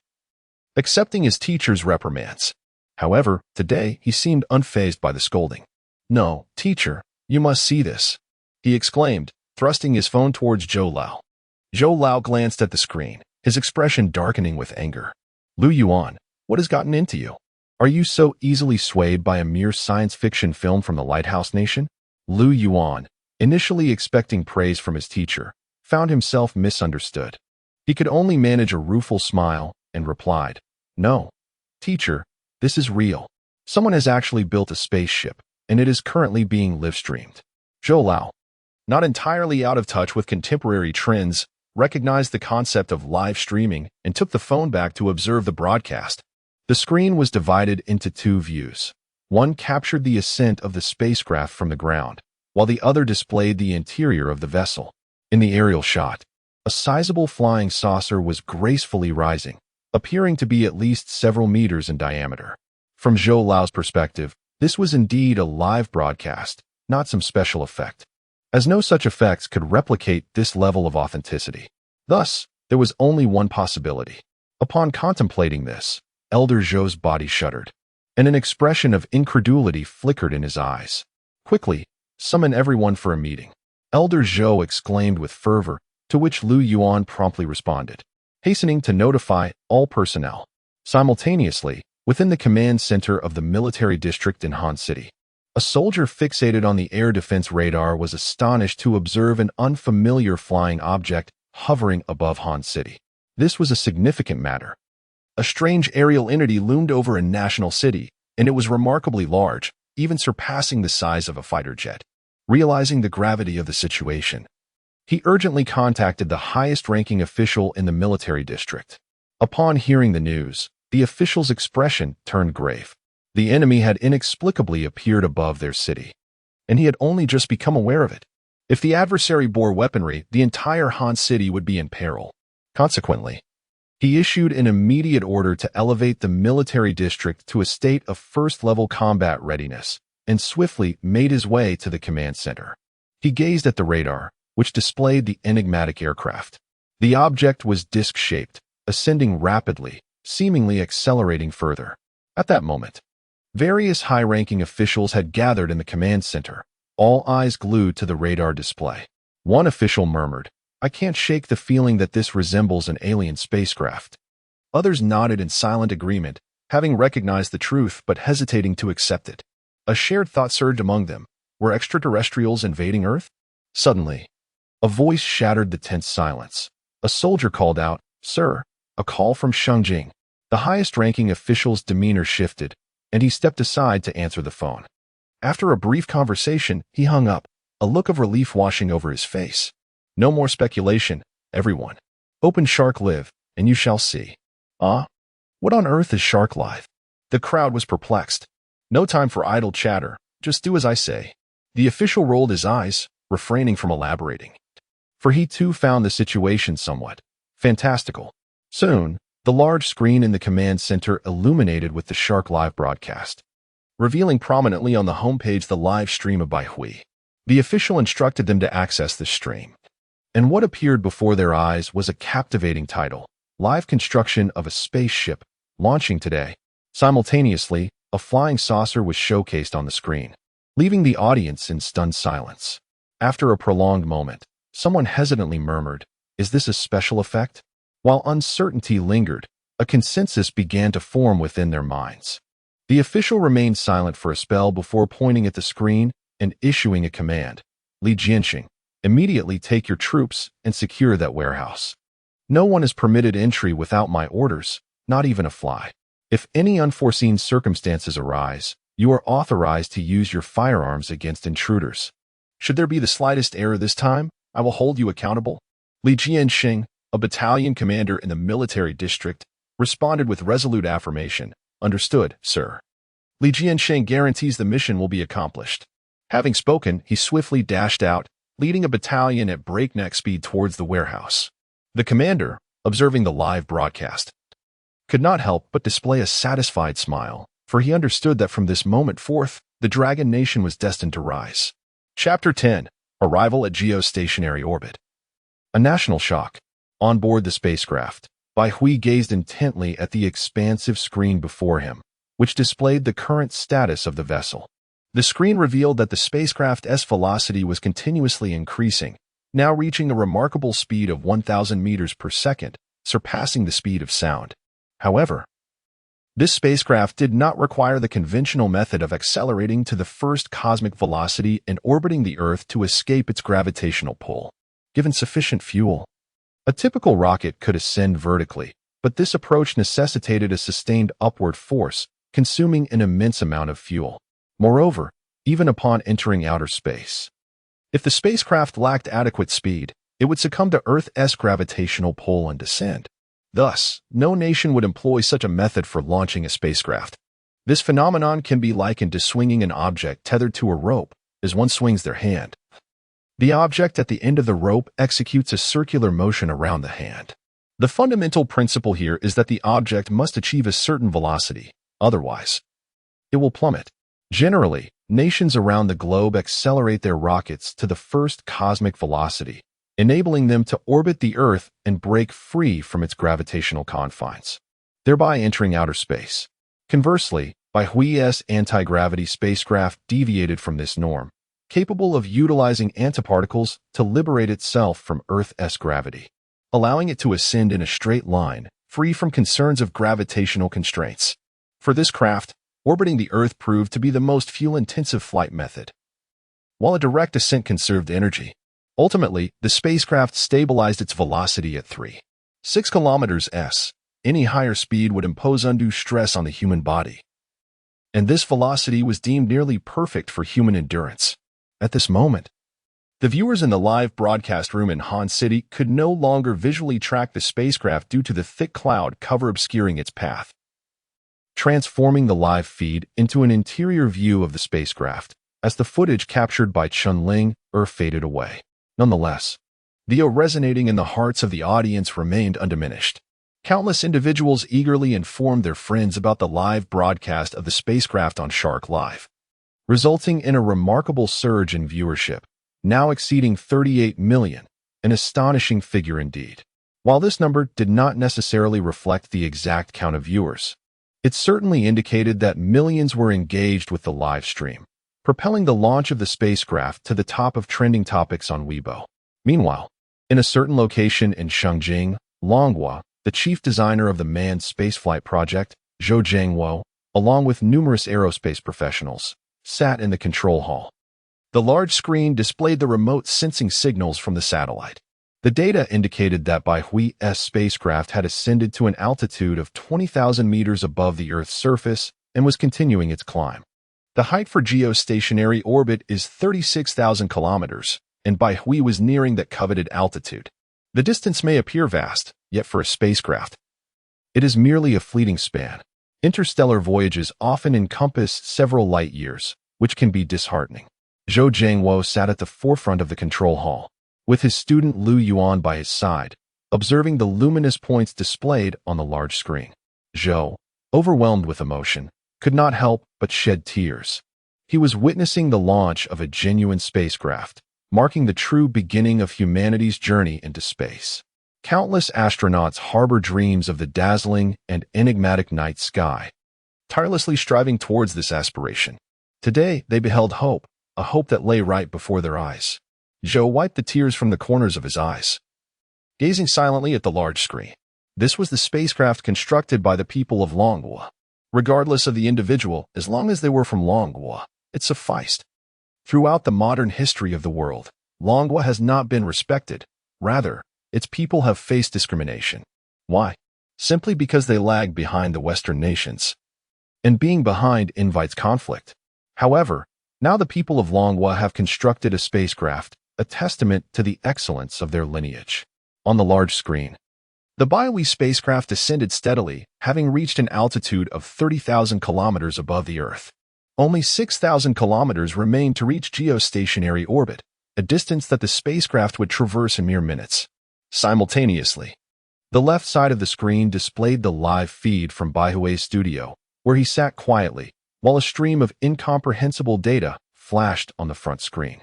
accepting his teacher's reprimands. However, today he seemed unfazed by the scolding. "No, teacher, you must see this," he exclaimed, thrusting his phone towards Zhou Lao. Zhou Lao glanced at the screen, his expression darkening with anger. "Lu Yuan, what has gotten into you? Are you so easily swayed by a mere science fiction film from the Lighthouse Nation?" Lu Yuan, initially expecting praise from his teacher, found himself misunderstood. He could only manage a rueful smile and replied, "No, teacher, this is real. Someone has actually built a spaceship, and it is currently being live-streamed." Zhou Lao, not entirely out of touch with contemporary trends, recognized the concept of live streaming and took the phone back to observe the broadcast. The screen was divided into two views. One captured the ascent of the spacecraft from the ground, while the other displayed the interior of the vessel. In the aerial shot, a sizable flying saucer was gracefully rising, appearing to be at least several meters in diameter. From Zhou Lao's perspective, this was indeed a live broadcast, not some special effect, as no such effects could replicate this level of authenticity. Thus, there was only one possibility. Upon contemplating this, Elder Zhou's body shuddered, and an expression of incredulity flickered in his eyes. "Quickly, summon everyone for a meeting," Elder Zhou exclaimed with fervor, to which Lu Yuan promptly responded, hastening to notify all personnel. Simultaneously, within the command center of the military district in Han City, a soldier fixated on the air defense radar was astonished to observe an unfamiliar flying object hovering above Han City. This was a significant matter. A strange aerial entity loomed over a national city, and it was remarkably large, even surpassing the size of a fighter jet. Realizing the gravity of the situation, he urgently contacted the highest-ranking official in the military district. Upon hearing the news, the official's expression turned grave. The enemy had inexplicably appeared above their city, and he had only just become aware of it. If the adversary bore weaponry, the entire Han City would be in peril. Consequently, he issued an immediate order to elevate the military district to a state of first-level combat readiness, and swiftly made his way to the command center. He gazed at the radar, which displayed the enigmatic aircraft. The object was disc-shaped, ascending rapidly, seemingly accelerating further. At that moment, various high-ranking officials had gathered in the command center, all eyes glued to the radar display. One official murmured, "I can't shake the feeling that this resembles an alien spacecraft." Others nodded in silent agreement, having recognized the truth but hesitating to accept it. A shared thought surged among them. Were extraterrestrials invading Earth? Suddenly, a voice shattered the tense silence. A soldier called out, "Sir, a call from Shengjing." The highest-ranking official's demeanor shifted, and he stepped aside to answer the phone. After a brief conversation, he hung up, a look of relief washing over his face. "No more speculation, everyone. Open Shark Live, and you shall see." "Ah? What on earth is Shark Live?" The crowd was perplexed. "No time for idle chatter. Just do as I say." The official rolled his eyes, refraining from elaborating, for he too found the situation somewhat fantastical. Soon, the large screen in the command center illuminated with the Shark Live broadcast, revealing prominently on the homepage the live stream of Baihui. The official instructed them to access the stream, and what appeared before their eyes was a captivating title: Live Construction of a Spaceship, Launching Today. Simultaneously, a flying saucer was showcased on the screen, leaving the audience in stunned silence. After a prolonged moment, someone hesitantly murmured, "Is this a special effect?" While uncertainty lingered, a consensus began to form within their minds. The official remained silent for a spell before pointing at the screen and issuing a command: "Li Jianxing, immediately take your troops and secure that warehouse. No one is permitted entry without my orders, not even a fly. If any unforeseen circumstances arise, you are authorized to use your firearms against intruders. Should there be the slightest error this time, I will hold you accountable." Li Jianxing, a battalion commander in the military district, responded with resolute affirmation, "Understood, sir." Li Jianxing guarantees the mission will be accomplished. Having spoken, he swiftly dashed out, leading a battalion at breakneck speed towards the warehouse. The commander, observing the live broadcast, could not help but display a satisfied smile, for he understood that from this moment forth, the Dragon Nation was destined to rise. Chapter 10. Arrival at Geostationary Orbit. A national shock. On board the spacecraft, Bai Hui gazed intently at the expansive screen before him, which displayed the current status of the vessel. The screen revealed that the spacecraft's velocity was continuously increasing, now reaching a remarkable speed of 1,000 meters per second, surpassing the speed of sound. However, this spacecraft did not require the conventional method of accelerating to the first cosmic velocity and orbiting the Earth to escape its gravitational pull. Given sufficient fuel, a typical rocket could ascend vertically, but this approach necessitated a sustained upward force, consuming an immense amount of fuel. Moreover, even upon entering outer space, if the spacecraft lacked adequate speed, it would succumb to Earth's gravitational pull and descend. Thus, no nation would employ such a method for launching a spacecraft. This phenomenon can be likened to swinging an object tethered to a rope as one swings their hand. The object at the end of the rope executes a circular motion around the hand. The fundamental principle here is that the object must achieve a certain velocity, otherwise, it will plummet. Generally, nations around the globe accelerate their rockets to the first cosmic velocity, enabling them to orbit the Earth and break free from its gravitational confines, thereby entering outer space. Conversely, Bai Hui's anti-gravity spacecraft deviated from this norm, capable of utilizing antiparticles to liberate itself from Earth's gravity, allowing it to ascend in a straight line, free from concerns of gravitational constraints. For this craft, orbiting the Earth proved to be the most fuel-intensive flight method. While a direct ascent conserved energy, ultimately, the spacecraft stabilized its velocity at 3.6 kilometers s. Any higher speed would impose undue stress on the human body, and this velocity was deemed nearly perfect for human endurance. At this moment, the viewers in the live broadcast room in Han City could no longer visually track the spacecraft due to the thick cloud cover obscuring its path, transforming the live feed into an interior view of the spacecraft as the footage captured by Chunling faded away. Nonetheless, the resonating in the hearts of the audience remained undiminished. Countless individuals eagerly informed their friends about the live broadcast of the spacecraft on Shark Live, resulting in a remarkable surge in viewership, now exceeding 38 million, an astonishing figure indeed. While this number did not necessarily reflect the exact count of viewers, it certainly indicated that millions were engaged with the live stream, propelling the launch of the spacecraft to the top of trending topics on Weibo. Meanwhile, in a certain location in Shangjing, Longhua, the chief designer of the manned spaceflight project, Zhou Jiangwo, along with numerous aerospace professionals, sat in the control hall. The large screen displayed the remote sensing signals from the satellite. The data indicated that Bai Hui's spacecraft had ascended to an altitude of 20,000 meters above the Earth's surface and was continuing its climb. The height for geostationary orbit is 36,000 kilometers, and Bai Hui was nearing that coveted altitude. The distance may appear vast, yet for a spacecraft, it is merely a fleeting span. Interstellar voyages often encompass several light years, which can be disheartening. Zhou Jiangwo sat at the forefront of the control hall, with his student Lu Yuan by his side, observing the luminous points displayed on the large screen. Zhou, overwhelmed with emotion, could not help but shed tears. He was witnessing the launch of a genuine spacecraft, marking the true beginning of humanity's journey into space. Countless astronauts harbor dreams of the dazzling and enigmatic night sky, tirelessly striving towards this aspiration. Today, they beheld hope, a hope that lay right before their eyes. Zhou wiped the tears from the corners of his eyes, gazing silently at the large screen. This was the spacecraft constructed by the people of Longhua. Regardless of the individual, as long as they were from Longhua, it sufficed. Throughout the modern history of the world, Longhua has not been respected. Rather, its people have faced discrimination. Why? Simply because they lag behind the Western nations. And being behind invites conflict. However, now the people of Longhua have constructed a spacecraft, a testament to the excellence of their lineage. On the large screen, the Bai Hui spacecraft ascended steadily, having reached an altitude of 30,000 kilometers above the Earth. Only 6,000 kilometers remained to reach geostationary orbit, a distance that the spacecraft would traverse in mere minutes. Simultaneously, the left side of the screen displayed the live feed from Bai Hui's studio, where he sat quietly, while a stream of incomprehensible data flashed on the front screen.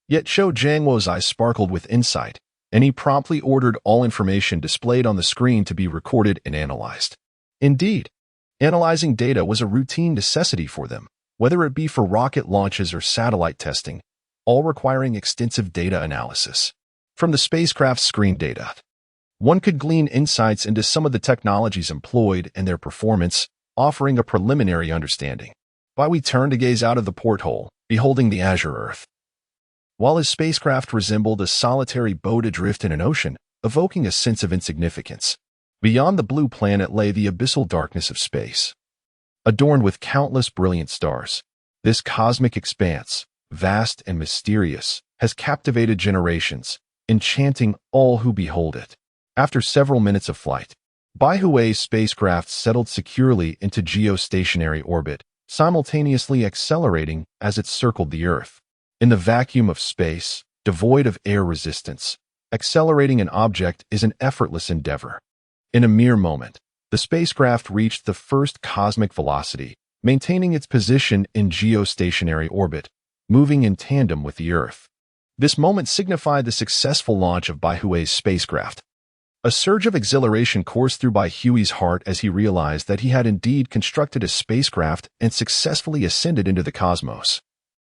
Yet Zhou Jianghuo's eyes sparkled with insight, and he promptly ordered all information displayed on the screen to be recorded and analyzed. Indeed, analyzing data was a routine necessity for them, whether it be for rocket launches or satellite testing, all requiring extensive data analysis. From the spacecraft's screen data, one could glean insights into some of the technologies employed and their performance, offering a preliminary understanding. Bai Hui turned to gaze out of the porthole, beholding the azure Earth. While his spacecraft resembled a solitary boat adrift in an ocean, evoking a sense of insignificance. Beyond the blue planet lay the abyssal darkness of space, adorned with countless brilliant stars. This cosmic expanse, vast and mysterious, has captivated generations, enchanting all who behold it. After several minutes of flight, Bai Hui's spacecraft settled securely into geostationary orbit, simultaneously accelerating as it circled the Earth. In the vacuum of space, devoid of air resistance, accelerating an object is an effortless endeavor. In a mere moment, the spacecraft reached the first cosmic velocity, maintaining its position in geostationary orbit, moving in tandem with the Earth. This moment signified the successful launch of Bai Hui's spacecraft. A surge of exhilaration coursed through Bai Hui's heart as he realized that he had indeed constructed a spacecraft and successfully ascended into the cosmos.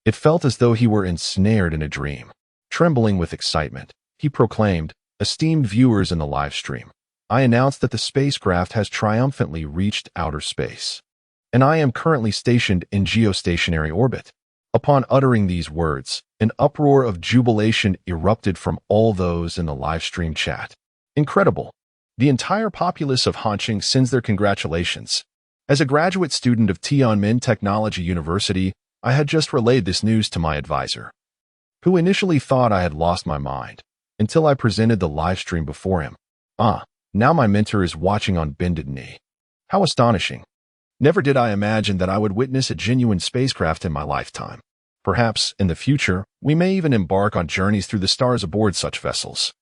It felt as though he were ensnared in a dream. Trembling with excitement, he proclaimed, "Esteemed viewers in the live stream, I announce that the spacecraft has triumphantly reached outer space, and I am currently stationed in geostationary orbit." Upon uttering these words, an uproar of jubilation erupted from all those in the live stream chat. Incredible! The entire populace of Hanqing sends their congratulations. As a graduate student of Tiananmen Technology University, I had just relayed this news to my advisor, who initially thought I had lost my mind, until I presented the live stream before him. Now my mentor is watching on bended knee. How astonishing! Never did I imagine that I would witness a genuine spacecraft in my lifetime. Perhaps, in the future, we may even embark on journeys through the stars aboard such vessels.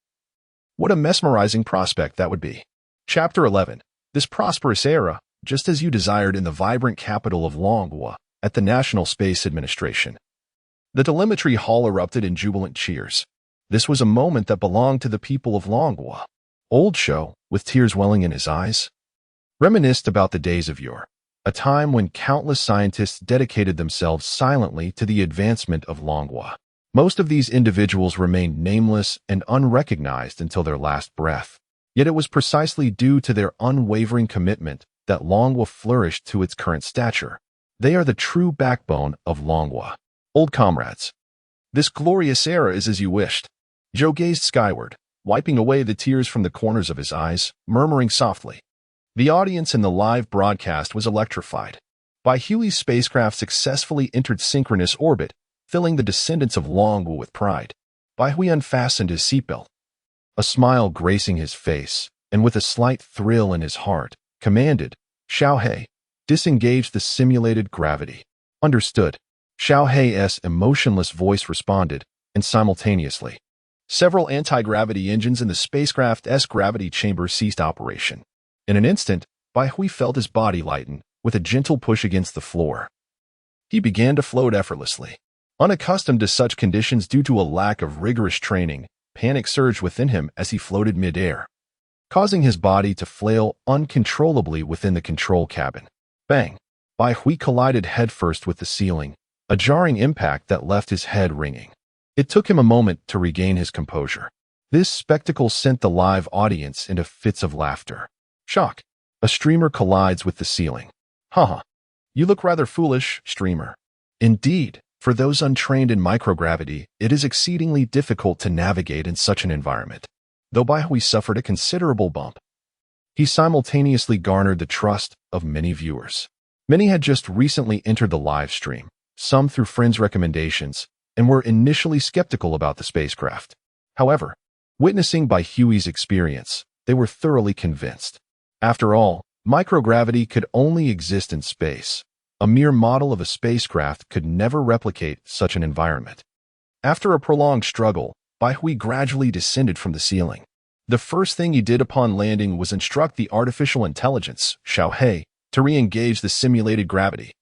What a mesmerizing prospect that would be. Chapter 11. This prosperous era, just as you desired in the vibrant capital of Longhua, at the National Space Administration. The telemetry hall erupted in jubilant cheers. This was a moment that belonged to the people of Longhua. Old Shou, with tears welling in his eyes, reminisced about the days of yore, a time when countless scientists dedicated themselves silently to the advancement of Longhua. Most of these individuals remained nameless and unrecognized until their last breath. Yet it was precisely due to their unwavering commitment that Longhua flourished to its current stature. They are the true backbone of Longhua. Old comrades, this glorious era is as you wished. Zhou gazed skyward, wiping away the tears from the corners of his eyes, murmuring softly. The audience in the live broadcast was electrified. Bai Hui's spacecraft successfully entered synchronous orbit, filling the descendants of Longhua with pride. Bai Hui unfastened his seatbelt. A smile gracing his face, and with a slight thrill in his heart, commanded, "Xiaohei, disengage the simulated gravity." Understood. Xiaohei's emotionless voice responded, and simultaneously, several anti-gravity engines in the spacecraft's gravity chamber ceased operation. In an instant, Bai Hui felt his body lighten, with a gentle push against the floor. He began to float effortlessly. Unaccustomed to such conditions due to a lack of rigorous training, panic surged within him as he floated mid-air, causing his body to flail uncontrollably within the control cabin. Bang! Bai Hui collided headfirst with the ceiling, a jarring impact that left his head ringing. It took him a moment to regain his composure. This spectacle sent the live audience into fits of laughter. Shock! A streamer collides with the ceiling. Haha. You look rather foolish, streamer. Indeed, for those untrained in microgravity, it is exceedingly difficult to navigate in such an environment. Though Bai Hui suffered a considerable bump, he simultaneously garnered the trust of many viewers. Many had just recently entered the live stream, some through friends' recommendations, and were initially skeptical about the spacecraft. However, witnessing Bai Hui's experience, they were thoroughly convinced. After all, microgravity could only exist in space. A mere model of a spacecraft could never replicate such an environment. After a prolonged struggle, Bai Hui gradually descended from the ceiling. The first thing he did upon landing was instruct the artificial intelligence, Xiaohei, to re-engage the simulated gravity.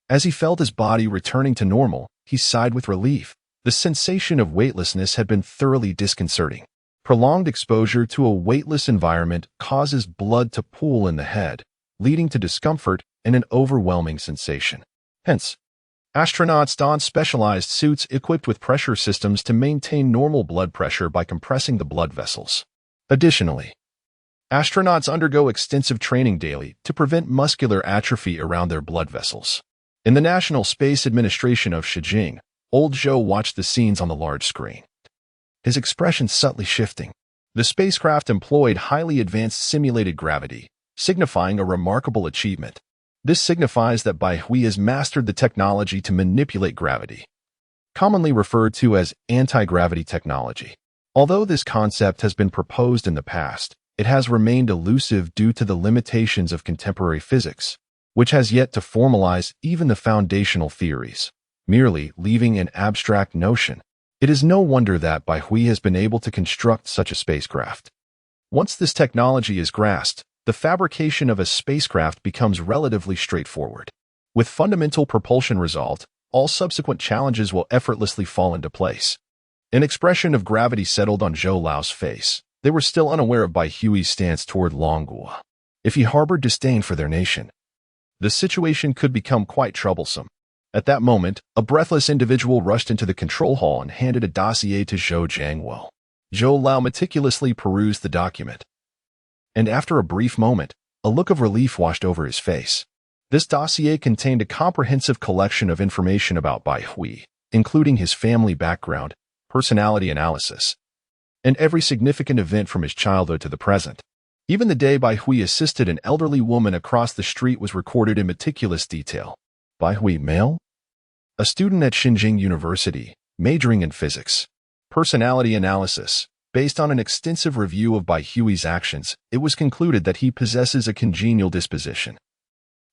As he felt his body returning to normal, he sighed with relief. The sensation of weightlessness had been thoroughly disconcerting. Prolonged exposure to a weightless environment causes blood to pool in the head, leading to discomfort and an overwhelming sensation. Hence, astronauts don specialized suits equipped with pressure systems to maintain normal blood pressure by compressing the blood vessels. Additionally, astronauts undergo extensive training daily to prevent muscular atrophy around their blood vessels. In the National Space Administration of Shijing, old Zhou watched the scenes on the large screen, his expression subtly shifting. The spacecraft employed highly advanced simulated gravity, signifying a remarkable achievement. This signifies that Bai Hui has mastered the technology to manipulate gravity, commonly referred to as anti-gravity technology. Although this concept has been proposed in the past, it has remained elusive due to the limitations of contemporary physics, which has yet to formalize even the foundational theories, merely leaving an abstract notion. It is no wonder that Bai Hui has been able to construct such a spacecraft. Once this technology is grasped, the fabrication of a spacecraft becomes relatively straightforward. With fundamental propulsion resolved, all subsequent challenges will effortlessly fall into place. An expression of gravity settled on Zhou Lao's face. They were still unaware of Bai Hui's stance toward Longhua. If he harbored disdain for their nation, the situation could become quite troublesome. At that moment, a breathless individual rushed into the control hall and handed a dossier to Zhou Jiangwo. Zhou Lao meticulously perused the document, and after a brief moment, a look of relief washed over his face. This dossier contained a comprehensive collection of information about Bai Hui, including his family background, personality analysis, and every significant event from his childhood to the present. Even the day Bai Hui assisted an elderly woman across the street was recorded in meticulous detail. Bai Hui, male? A student at Xinjiang University, majoring in physics. Personality analysis. Based on an extensive review of Bai Hui's actions, it was concluded that he possesses a congenial disposition,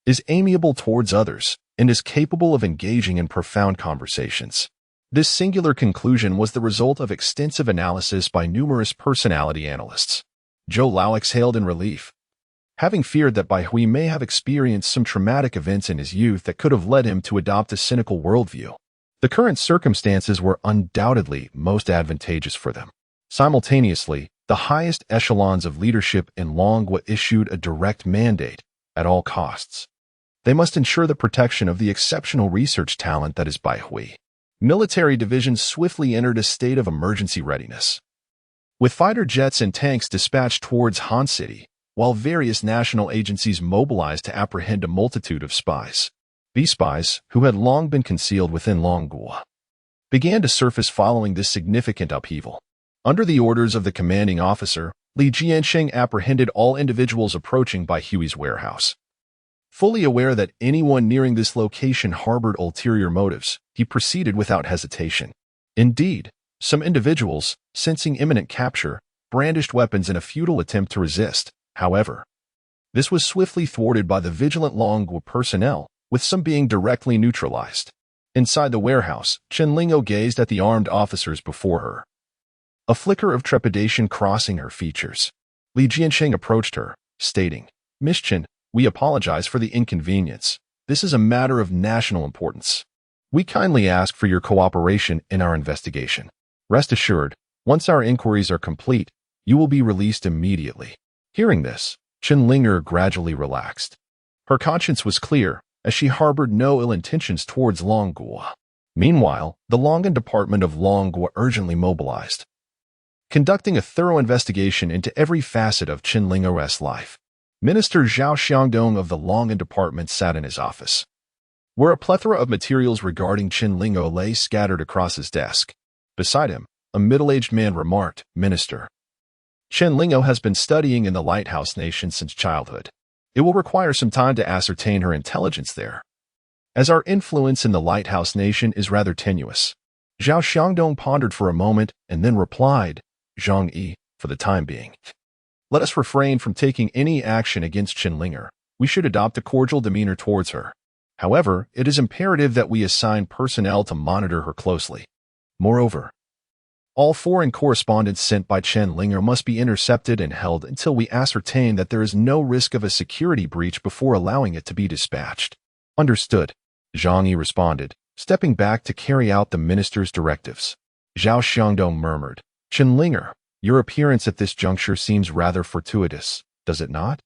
is amiable towards others, and is capable of engaging in profound conversations. This singular conclusion was the result of extensive analysis by numerous personality analysts. Zhou Lao exhaled in relief, having feared that Bai Hui may have experienced some traumatic events in his youth that could have led him to adopt a cynical worldview. The current circumstances were undoubtedly most advantageous for them. Simultaneously, the highest echelons of leadership in Longhua issued a direct mandate at all costs. They must ensure the protection of the exceptional research talent that is Bai Hui. Military divisions swiftly entered a state of emergency readiness, with fighter jets and tanks dispatched towards Han City, while various national agencies mobilized to apprehend a multitude of spies. These spies, who had long been concealed within Longhua, began to surface following this significant upheaval. Under the orders of the commanding officer, Li Jiansheng apprehended all individuals approaching Bai Hui's warehouse. Fully aware that anyone nearing this location harbored ulterior motives, he proceeded without hesitation. Indeed, some individuals, sensing imminent capture, brandished weapons in a futile attempt to resist. However, this was swiftly thwarted by the vigilant Longhua personnel, with some being directly neutralized. Inside the warehouse, Chen Lingo gazed at the armed officers before her, a flicker of trepidation crossing her features. Li Jiansheng approached her, stating, "Miss Chen, we apologize for the inconvenience. This is a matter of national importance. We kindly ask for your cooperation in our investigation. Rest assured, once our inquiries are complete, you will be released immediately." Hearing this, Chen Linger gradually relaxed. Her conscience was clear, as she harbored no ill intentions towards Longhua. Meanwhile, the Longan department of Longhua urgently mobilized, conducting a thorough investigation into every facet of Chen Linger's life. Minister Zhao Xiangdong of the Longan department sat in his office, where a plethora of materials regarding Chen Lingo lay scattered across his desk. Beside him, a middle-aged man remarked, "Minister, Chen Lingo has been studying in the Lighthouse Nation since childhood. It will require some time to ascertain her intelligence there, as our influence in the Lighthouse Nation is rather tenuous." Zhao Xiangdong pondered for a moment and then replied, "Zhang Yi, for the time being, let us refrain from taking any action against Chen Linger. We should adopt a cordial demeanor towards her. However, it is imperative that we assign personnel to monitor her closely. Moreover, All foreign correspondence sent by Chen Linger must be intercepted and held until we ascertain that there is no risk of a security breach before allowing it to be dispatched. Understood, Zhang Yi responded, stepping back to carry out the minister's directives. Zhao Xiangdong murmured, Chen Linger, your appearance at this juncture seems rather fortuitous, does it not?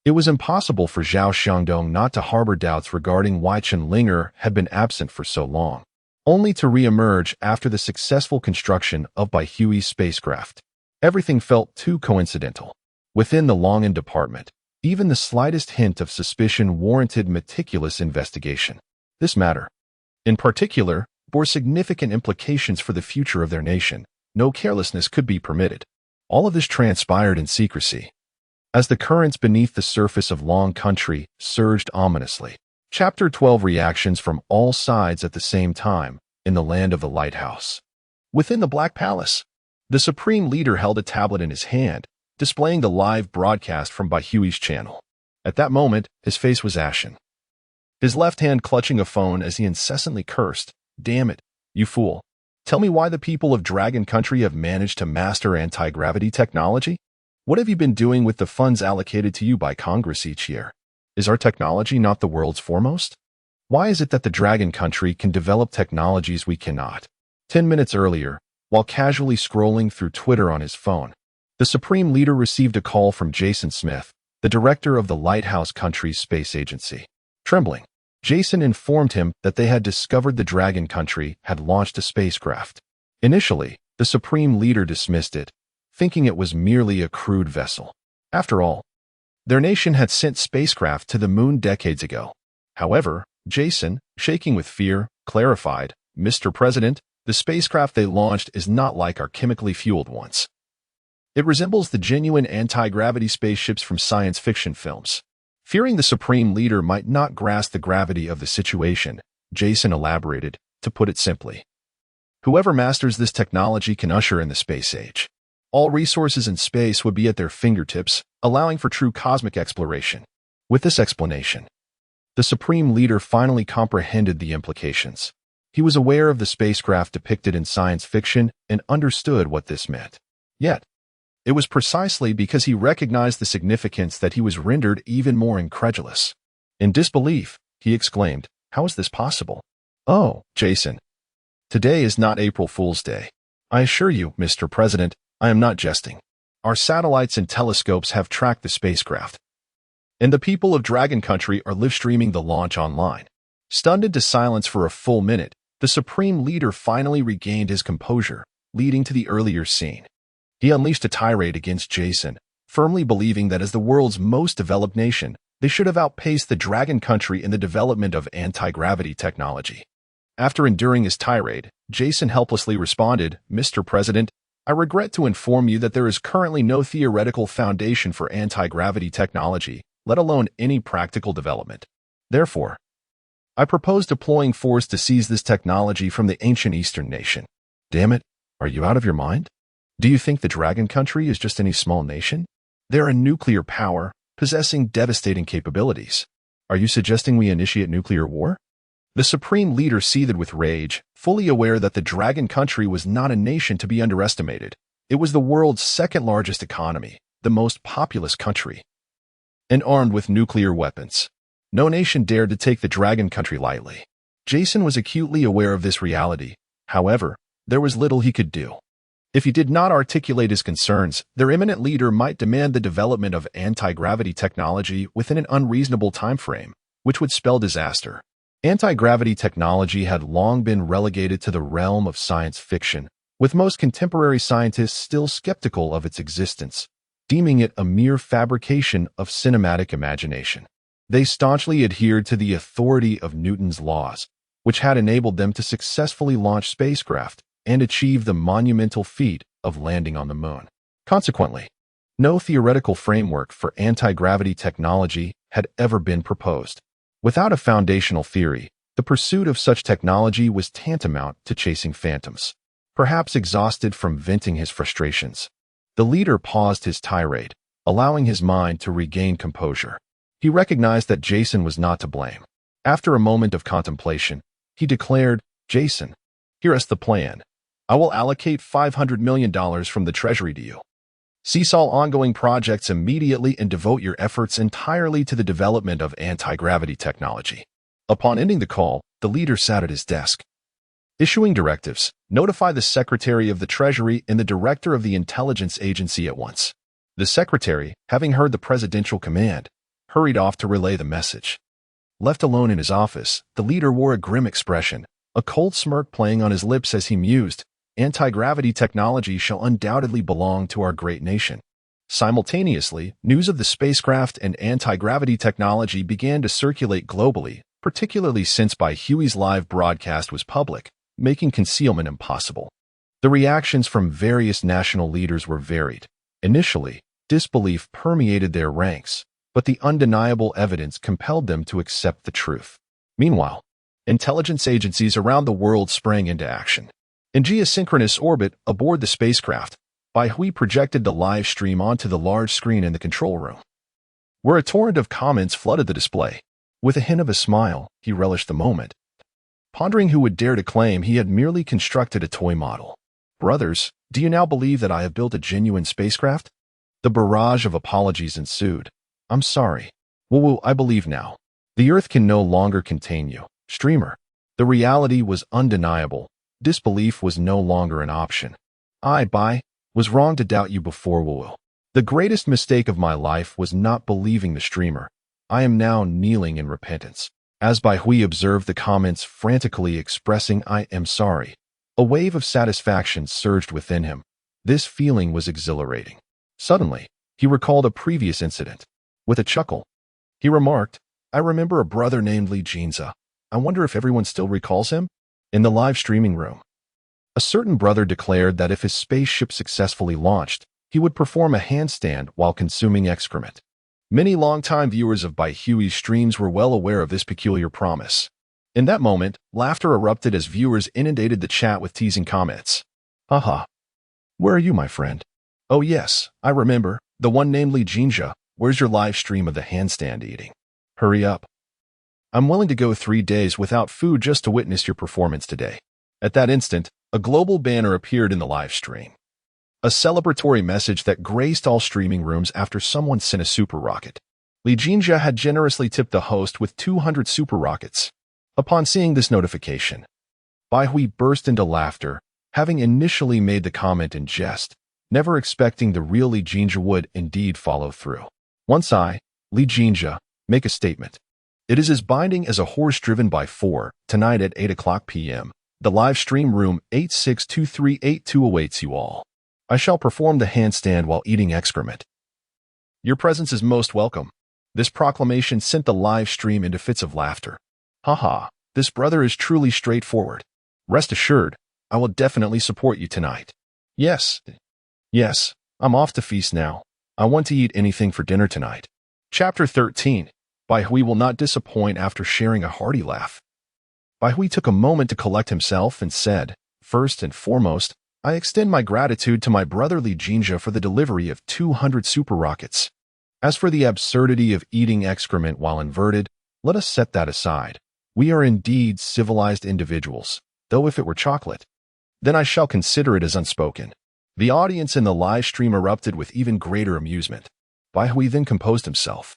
It was impossible for Zhao Xiangdong not to harbor doubts regarding why Chen Linger had been absent for so long, only to re-emerge after the successful construction of Baihui's spacecraft. Everything felt too coincidental. Within the Long'an department, even the slightest hint of suspicion warranted meticulous investigation. This matter, in particular, bore significant implications for the future of their nation. No carelessness could be permitted. All of this transpired in secrecy. As the currents beneath the surface of Long Country surged ominously. Chapter 12 Reactions from all sides at the same time, in the land of the lighthouse. Within the Black Palace, the Supreme Leader held a tablet in his hand, displaying the live broadcast from Baihui's channel. At that moment, his face was ashen. His left hand clutching a phone as he incessantly cursed, Damn it, you fool. Tell me why the people of Dragon Country have managed to master anti-gravity technology? What have you been doing with the funds allocated to you by Congress each year? Is our technology not the world's foremost? Why is it that the Dragon Country can develop technologies we cannot? 10 minutes earlier, while casually scrolling through Twitter on his phone, the Supreme Leader received a call from Jason Smith, the director of the Lighthouse Country's space agency. Trembling, Jason informed him that they had discovered the Dragon Country had launched a spacecraft. Initially, the Supreme Leader dismissed it, thinking it was merely a crude vessel. After all, their nation had sent spacecraft to the moon decades ago. However, Jason, shaking with fear, clarified, Mr. President, the spacecraft they launched is not like our chemically fueled ones. It resembles the genuine anti-gravity spaceships from science fiction films. Fearing the Supreme Leader might not grasp the gravity of the situation, Jason elaborated, to put it simply. Whoever masters this technology can usher in the space age. All resources in space would be at their fingertips, allowing for true cosmic exploration. With this explanation, the Supreme Leader finally comprehended the implications. He was aware of the spacecraft depicted in science fiction and understood what this meant. Yet, it was precisely because he recognized the significance that he was rendered even more incredulous. In disbelief, he exclaimed, How is this possible? Oh, Jason. Today is not April Fool's Day. I assure you, Mr. President, I am not jesting. Our satellites and telescopes have tracked the spacecraft, and the people of Dragon Country are live-streaming the launch online. Stunned into silence for a full minute, the Supreme Leader finally regained his composure, leading to the earlier scene. He unleashed a tirade against Jason, firmly believing that as the world's most developed nation, they should have outpaced the Dragon Country in the development of anti-gravity technology. After enduring his tirade, Jason helplessly responded, Mr. President, I regret to inform you that there is currently no theoretical foundation for anti-gravity technology, let alone any practical development. Therefore, I propose deploying force to seize this technology from the ancient Eastern nation. Damn it, are you out of your mind? Do you think the Dragon Country is just any small nation? They're a nuclear power, possessing devastating capabilities. Are you suggesting we initiate nuclear war? The Supreme Leader seethed with rage, fully aware that the Dragon Country was not a nation to be underestimated. It was the world's second-largest economy, the most populous country, and armed with nuclear weapons. No nation dared to take the Dragon Country lightly. Jason was acutely aware of this reality. However, there was little he could do. If he did not articulate his concerns, their imminent leader might demand the development of anti-gravity technology within an unreasonable time frame, which would spell disaster. Anti-gravity technology had long been relegated to the realm of science fiction, with most contemporary scientists still skeptical of its existence, deeming it a mere fabrication of cinematic imagination. They staunchly adhered to the authority of Newton's laws, which had enabled them to successfully launch spacecraft and achieve the monumental feat of landing on the moon. Consequently, no theoretical framework for anti-gravity technology had ever been proposed. Without a foundational theory, the pursuit of such technology was tantamount to chasing phantoms. Perhaps exhausted from venting his frustrations, the leader paused his tirade, allowing his mind to regain composure. He recognized that Jason was not to blame. After a moment of contemplation, he declared, Jason, here is the plan. I will allocate $500 million from the treasury to you. Cease all ongoing projects immediately and devote your efforts entirely to the development of anti-gravity technology. Upon ending the call, the leader sat at his desk. Issuing directives, notify the Secretary of the Treasury and the Director of the Intelligence Agency at once. The Secretary, having heard the presidential command, hurried off to relay the message. Left alone in his office, the leader wore a grim expression, a cold smirk playing on his lips as he mused, "Anti-gravity technology shall undoubtedly belong to our great nation." Simultaneously, news of the spacecraft and anti-gravity technology began to circulate globally, particularly since Bai Hui's live broadcast was public, making concealment impossible. The reactions from various national leaders were varied. Initially, disbelief permeated their ranks, but the undeniable evidence compelled them to accept the truth. Meanwhile, intelligence agencies around the world sprang into action. In geosynchronous orbit aboard the spacecraft, Bai Hui projected the live stream onto the large screen in the control room, where a torrent of comments flooded the display. With a hint of a smile, he relished the moment, pondering who would dare to claim he had merely constructed a toy model. "Brothers, do you now believe that I have built a genuine spacecraft?" The barrage of apologies ensued. "I'm sorry. Woo, I believe now. The Earth can no longer contain you, streamer." The reality was undeniable. Disbelief was no longer an option. "I, Bai, was wrong to doubt you before, Woo. The greatest mistake of my life was not believing the streamer. I am now kneeling in repentance." As Bai Hui observed the comments frantically expressing "I am sorry," a wave of satisfaction surged within him. This feeling was exhilarating. Suddenly, he recalled a previous incident. With a chuckle, he remarked, "I remember a brother named Li Jinza. I wonder if everyone still recalls him?" In the live streaming room, a certain brother declared that if his spaceship successfully launched, he would perform a handstand while consuming excrement. Many longtime viewers of Bai Hui's streams were well aware of this peculiar promise. In that moment, laughter erupted as viewers inundated the chat with teasing comments. "Haha. Where are you, my friend?" "Oh yes, I remember, the one named Li Jinja. Where's your live stream of the handstand eating? Hurry up. I'm willing to go 3 days without food just to witness your performance today." At that instant, a global banner appeared in the live stream. A celebratory message that graced all streaming rooms after someone sent a super rocket. Li Jinja had generously tipped the host with 200 super rockets. Upon seeing this notification, Bai Hui burst into laughter, having initially made the comment in jest, never expecting the real Li Jinja would indeed follow through. Once Li Jinja, make a statement. It is as binding as a horse driven by 4, tonight at 8 o'clock p.m. The live stream room 862382 awaits you all. I shall perform the handstand while eating excrement. Your presence is most welcome. This proclamation sent the live stream into fits of laughter. Haha, this brother is truly straightforward. Rest assured, I will definitely support you tonight. Yes, I'm off to feast now. I want to eat anything for dinner tonight. Chapter 13. Bai Hui will not disappoint after sharing a hearty laugh. Bai Hui took a moment to collect himself and said, "First and foremost, I extend my gratitude to my brother Li Jinja for the delivery of 200 super rockets. As for the absurdity of eating excrement while inverted, let us set that aside. We are indeed civilized individuals, though if it were chocolate, then I shall consider it as unspoken." The audience in the live stream erupted with even greater amusement. Bai Hui then composed himself.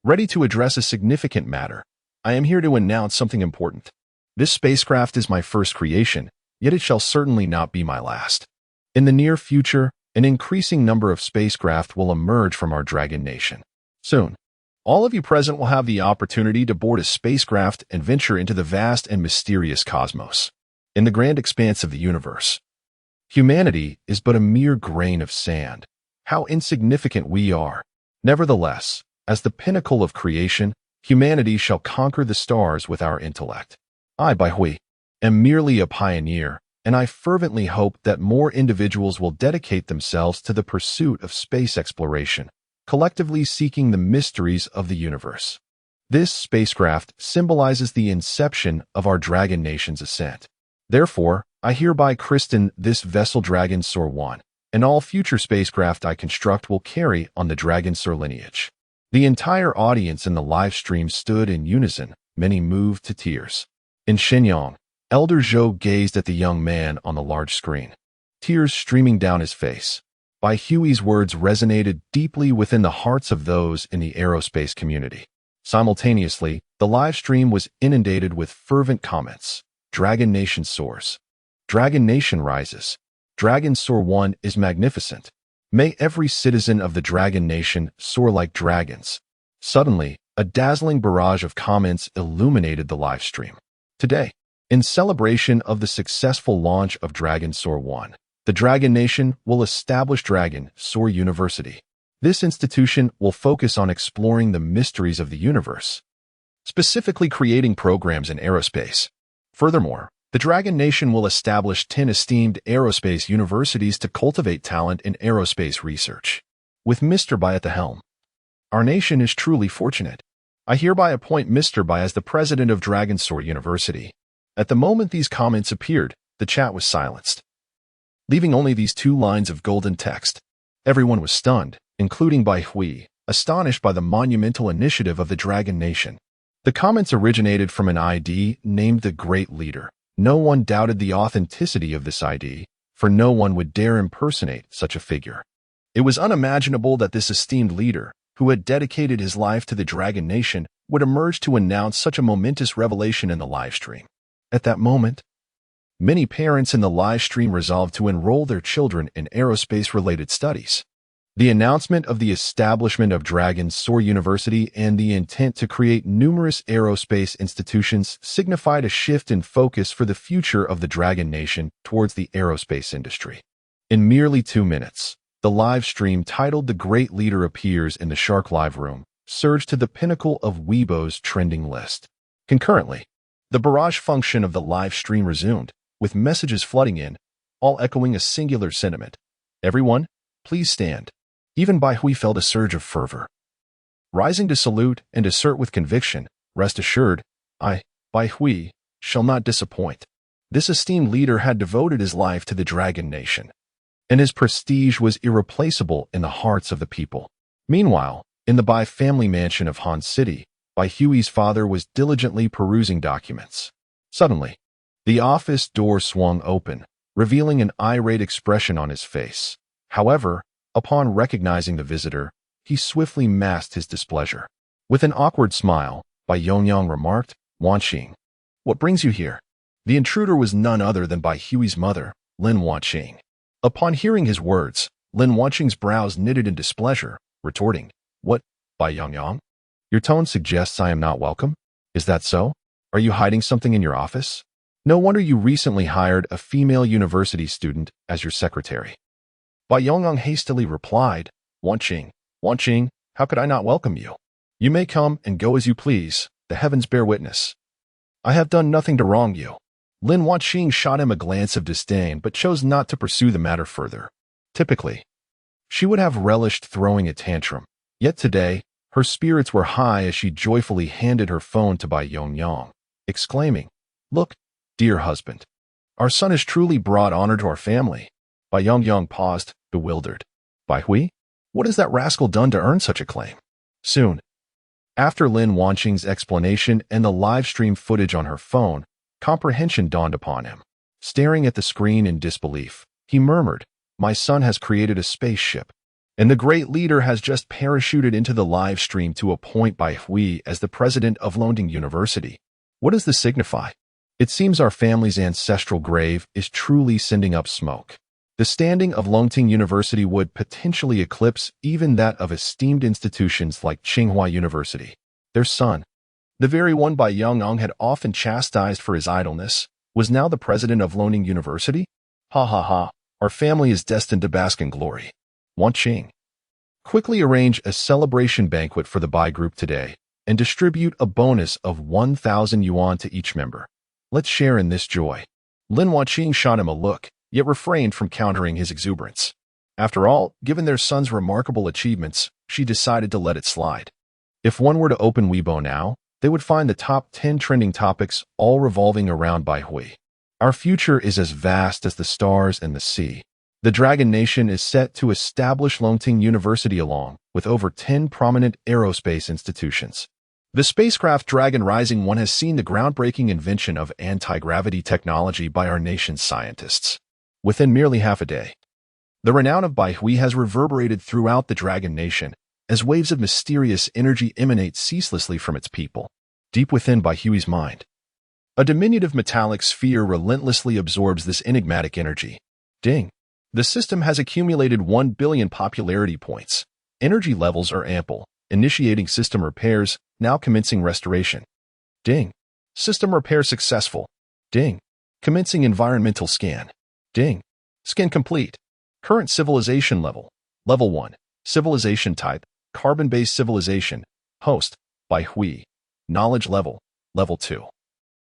"Ready to address a significant matter, I am here to announce something important. This spacecraft is my first creation, yet it shall certainly not be my last. In the near future, an increasing number of spacecraft will emerge from our Dragon Nation. Soon, all of you present will have the opportunity to board a spacecraft and venture into the vast and mysterious cosmos. In the grand expanse of the universe, humanity is but a mere grain of sand. How insignificant we are. Nevertheless, as the pinnacle of creation, humanity shall conquer the stars with our intellect. I, Bai Hui, am merely a pioneer, and I fervently hope that more individuals will dedicate themselves to the pursuit of space exploration, collectively seeking the mysteries of the universe. This spacecraft symbolizes the inception of our Dragon Nation's ascent. Therefore, I hereby christen this vessel Dragon Soar 1, and all future spacecraft I construct will carry on the Dragon Soar lineage." The entire audience in the live stream stood in unison, many moved to tears. In Shenyang, Elder Zhou gazed at the young man on the large screen, tears streaming down his face. Bai Hui's words resonated deeply within the hearts of those in the aerospace community. Simultaneously, the live stream was inundated with fervent comments. Dragon Nation soars. Dragon Nation rises. Dragon Soar 1 is magnificent. May every citizen of the Dragon Nation soar like dragons. Suddenly, a dazzling barrage of comments illuminated the live stream. Today, in celebration of the successful launch of Dragon Soar 1, the Dragon Nation will establish Dragon Soar University. This institution will focus on exploring the mysteries of the universe, specifically creating programs in aerospace. Furthermore, the Dragon Nation will establish 10 esteemed aerospace universities to cultivate talent in aerospace research. With Mr. Bai at the helm, our nation is truly fortunate. I hereby appoint Mr. Bai as the president of Dragon Soar University. At the moment these comments appeared, the chat was silenced, leaving only these 2 lines of golden text. Everyone was stunned, including Bai Hui, astonished by the monumental initiative of the Dragon Nation. The comments originated from an ID named the Great Leader. No one doubted the authenticity of this ID, for no one would dare impersonate such a figure. It was unimaginable that this esteemed leader, who had dedicated his life to the Dragon Nation, would emerge to announce such a momentous revelation in the live stream. At that moment, many parents in the live stream resolved to enroll their children in aerospace-related studies. The announcement of the establishment of Dragon Soar University and the intent to create numerous aerospace institutions signified a shift in focus for the future of the Dragon Nation towards the aerospace industry. In merely 2 minutes, the live stream titled The Great Leader appears in the Shark Live Room, surged to the pinnacle of Weibo's trending list. Concurrently, the barrage function of the live stream resumed, with messages flooding in, all echoing a singular sentiment. Everyone, please stand. Even Bai Hui felt a surge of fervor. Rising to salute and assert with conviction, rest assured, I, Bai Hui, shall not disappoint. This esteemed leader had devoted his life to the Dragon Nation, and his prestige was irreplaceable in the hearts of the people. Meanwhile, in the Bai family mansion of Han City, Bai Hui's father was diligently perusing documents. Suddenly, the office door swung open, revealing an irate expression on his face. However, upon recognizing the visitor, he swiftly masked his displeasure. With an awkward smile, Bai Yongyang remarked, Wanqing, what brings you here? The intruder was none other than Bai Hui's mother, Lin Wanqing. Upon hearing his words, Lin Wanqing's brows knitted in displeasure, retorting, What, Bai Yongyang? Your tone suggests I am not welcome? Is that so? Are you hiding something in your office? No wonder you recently hired a female university student as your secretary. Bai Yongyang hastily replied, Wanqing, how could I not welcome you? You may come and go as you please, the heavens bear witness. I have done nothing to wrong you. Lin Wanqing shot him a glance of disdain but chose not to pursue the matter further. Typically, she would have relished throwing a tantrum, yet today, her spirits were high as she joyfully handed her phone to Bai Yongyang, exclaiming, Look, dear husband, our son has truly brought honor to our family. Bai Yongyang paused, bewildered. Bai Hui? What has that rascal done to earn such a claim? Soon, after Lin Wanqing's explanation and the live stream footage on her phone, comprehension dawned upon him. Staring at the screen in disbelief, he murmured, My son has created a spaceship, and the great leader has just parachuted into the live stream to appoint Bai Hui as the president of Longting University. What does this signify? It seems our family's ancestral grave is truly sending up smoke. The standing of Longting University would potentially eclipse even that of esteemed institutions like Tsinghua University. Their son, the very one Bai Yongyang had often chastised for his idleness, was now the president of Longting University? Ha ha ha, our family is destined to bask in glory. Wanqing, quickly arrange a celebration banquet for the Bai group today and distribute a bonus of 1,000 yuan to each member. Let's share in this joy. Lin Wanqing shot him a look, yet refrained from countering his exuberance. After all, given their son's remarkable achievements, she decided to let it slide. If one were to open Weibo now, they would find the top 10 trending topics all revolving around Bai Hui. Our future is as vast as the stars and the sea. The Dragon Nation is set to establish Longting University along with over 10 prominent aerospace institutions. The spacecraft Dragon Rising 1 has seen the groundbreaking invention of anti-gravity technology by our nation's scientists. Within merely half a day, the renown of Bai Hui has reverberated throughout the Dragon Nation as waves of mysterious energy emanate ceaselessly from its people. Deep within Bai Hui's mind, a diminutive metallic sphere relentlessly absorbs this enigmatic energy. Ding! The system has accumulated 1 billion popularity points. Energy levels are ample. Initiating system repairs, now commencing restoration. Ding! System repair successful. Ding! Commencing environmental scan. Ding! Scan complete. Current civilization level. Level 1. Civilization type. Carbon-based civilization. Host. Bai Hui. Knowledge level. Level 2.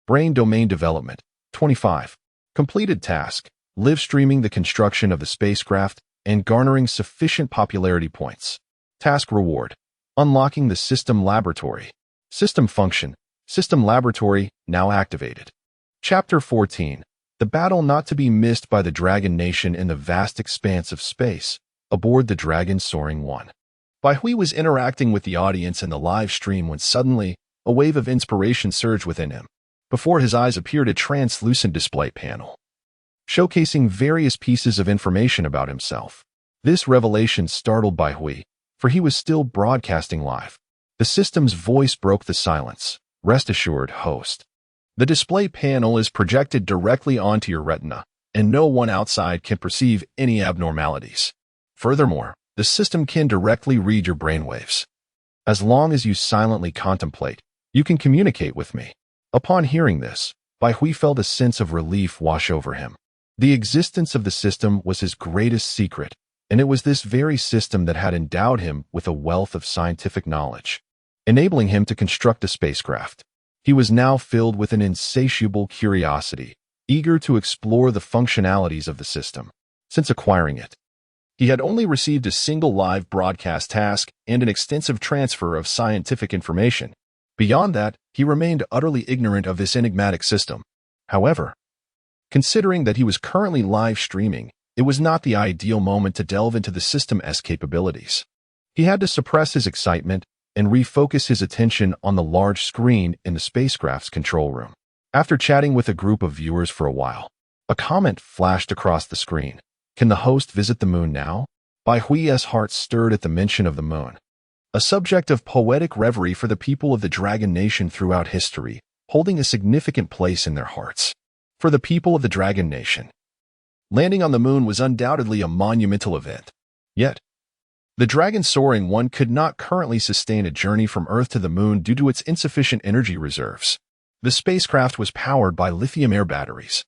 Brain domain development. 25. Completed task. Live streaming the construction of the spacecraft and garnering sufficient popularity points. Task reward. Unlocking the system laboratory. System function. System laboratory now activated. Chapter 14. The battle not to be missed by the Dragon Nation in the vast expanse of space, aboard the Dragon Soaring 1. Bai Hui was interacting with the audience in the live stream when suddenly, a wave of inspiration surged within him. Before his eyes appeared a translucent display panel, showcasing various pieces of information about himself. This revelation startled Bai Hui, for he was still broadcasting live. The system's voice broke the silence. Rest assured, host. The display panel is projected directly onto your retina, and no one outside can perceive any abnormalities. Furthermore, the system can directly read your brainwaves. As long as you silently contemplate, you can communicate with me. Upon hearing this, Bai Hui felt a sense of relief wash over him. The existence of the system was his greatest secret, and it was this very system that had endowed him with a wealth of scientific knowledge, enabling him to construct a spacecraft. He was now filled with an insatiable curiosity, eager to explore the functionalities of the system. Since acquiring it, he had only received a single live broadcast task and an extensive transfer of scientific information. Beyond that, he remained utterly ignorant of this enigmatic system. However, considering that he was currently live streaming, it was not the ideal moment to delve into the system's capabilities. He had to suppress his excitement and refocus his attention on the large screen in the spacecraft's control room. After chatting with a group of viewers for a while, a comment flashed across the screen. Can the host visit the moon now? Bai Hui's heart stirred at the mention of the moon, a subject of poetic reverie for the people of the Dragon Nation throughout history, holding a significant place in their hearts. For the people of the Dragon Nation, landing on the moon was undoubtedly a monumental event. Yet, the Dragon Soaring 1 could not currently sustain a journey from Earth to the moon due to its insufficient energy reserves. The spacecraft was powered by lithium-air batteries,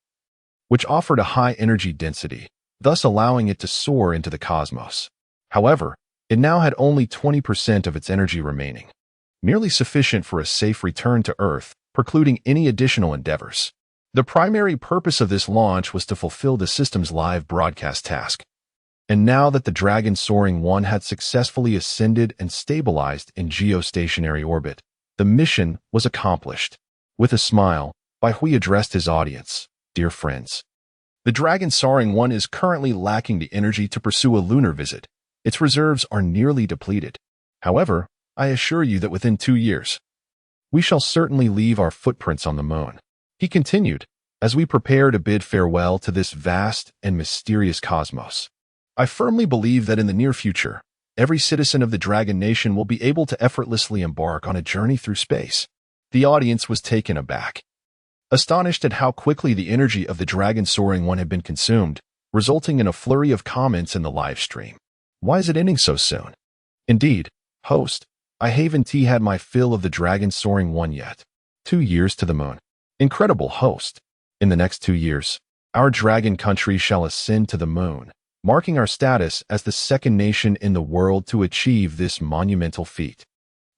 which offered a high energy density, thus allowing it to soar into the cosmos. However, it now had only 20% of its energy remaining, merely sufficient for a safe return to Earth, precluding any additional endeavors. The primary purpose of this launch was to fulfill the system's live broadcast task. And now that the Dragon Soaring 1 had successfully ascended and stabilized in geostationary orbit, the mission was accomplished. With a smile, Bai Hui addressed his audience. Dear friends, the Dragon Soaring 1 is currently lacking the energy to pursue a lunar visit. Its reserves are nearly depleted. However, I assure you that within 2 years, we shall certainly leave our footprints on the moon. He continued, as we prepare to bid farewell to this vast and mysterious cosmos. I firmly believe that in the near future, every citizen of the Dragon Nation will be able to effortlessly embark on a journey through space. The audience was taken aback, astonished at how quickly the energy of the Dragon Soaring 1 had been consumed, resulting in a flurry of comments in the live stream. Why is it ending so soon? Indeed, host, I haven't had my fill of the Dragon Soaring 1 yet. 2 years to the moon. Incredible, host. In the next 2 years, our dragon country shall ascend to the moon, marking our status as the second nation in the world to achieve this monumental feat.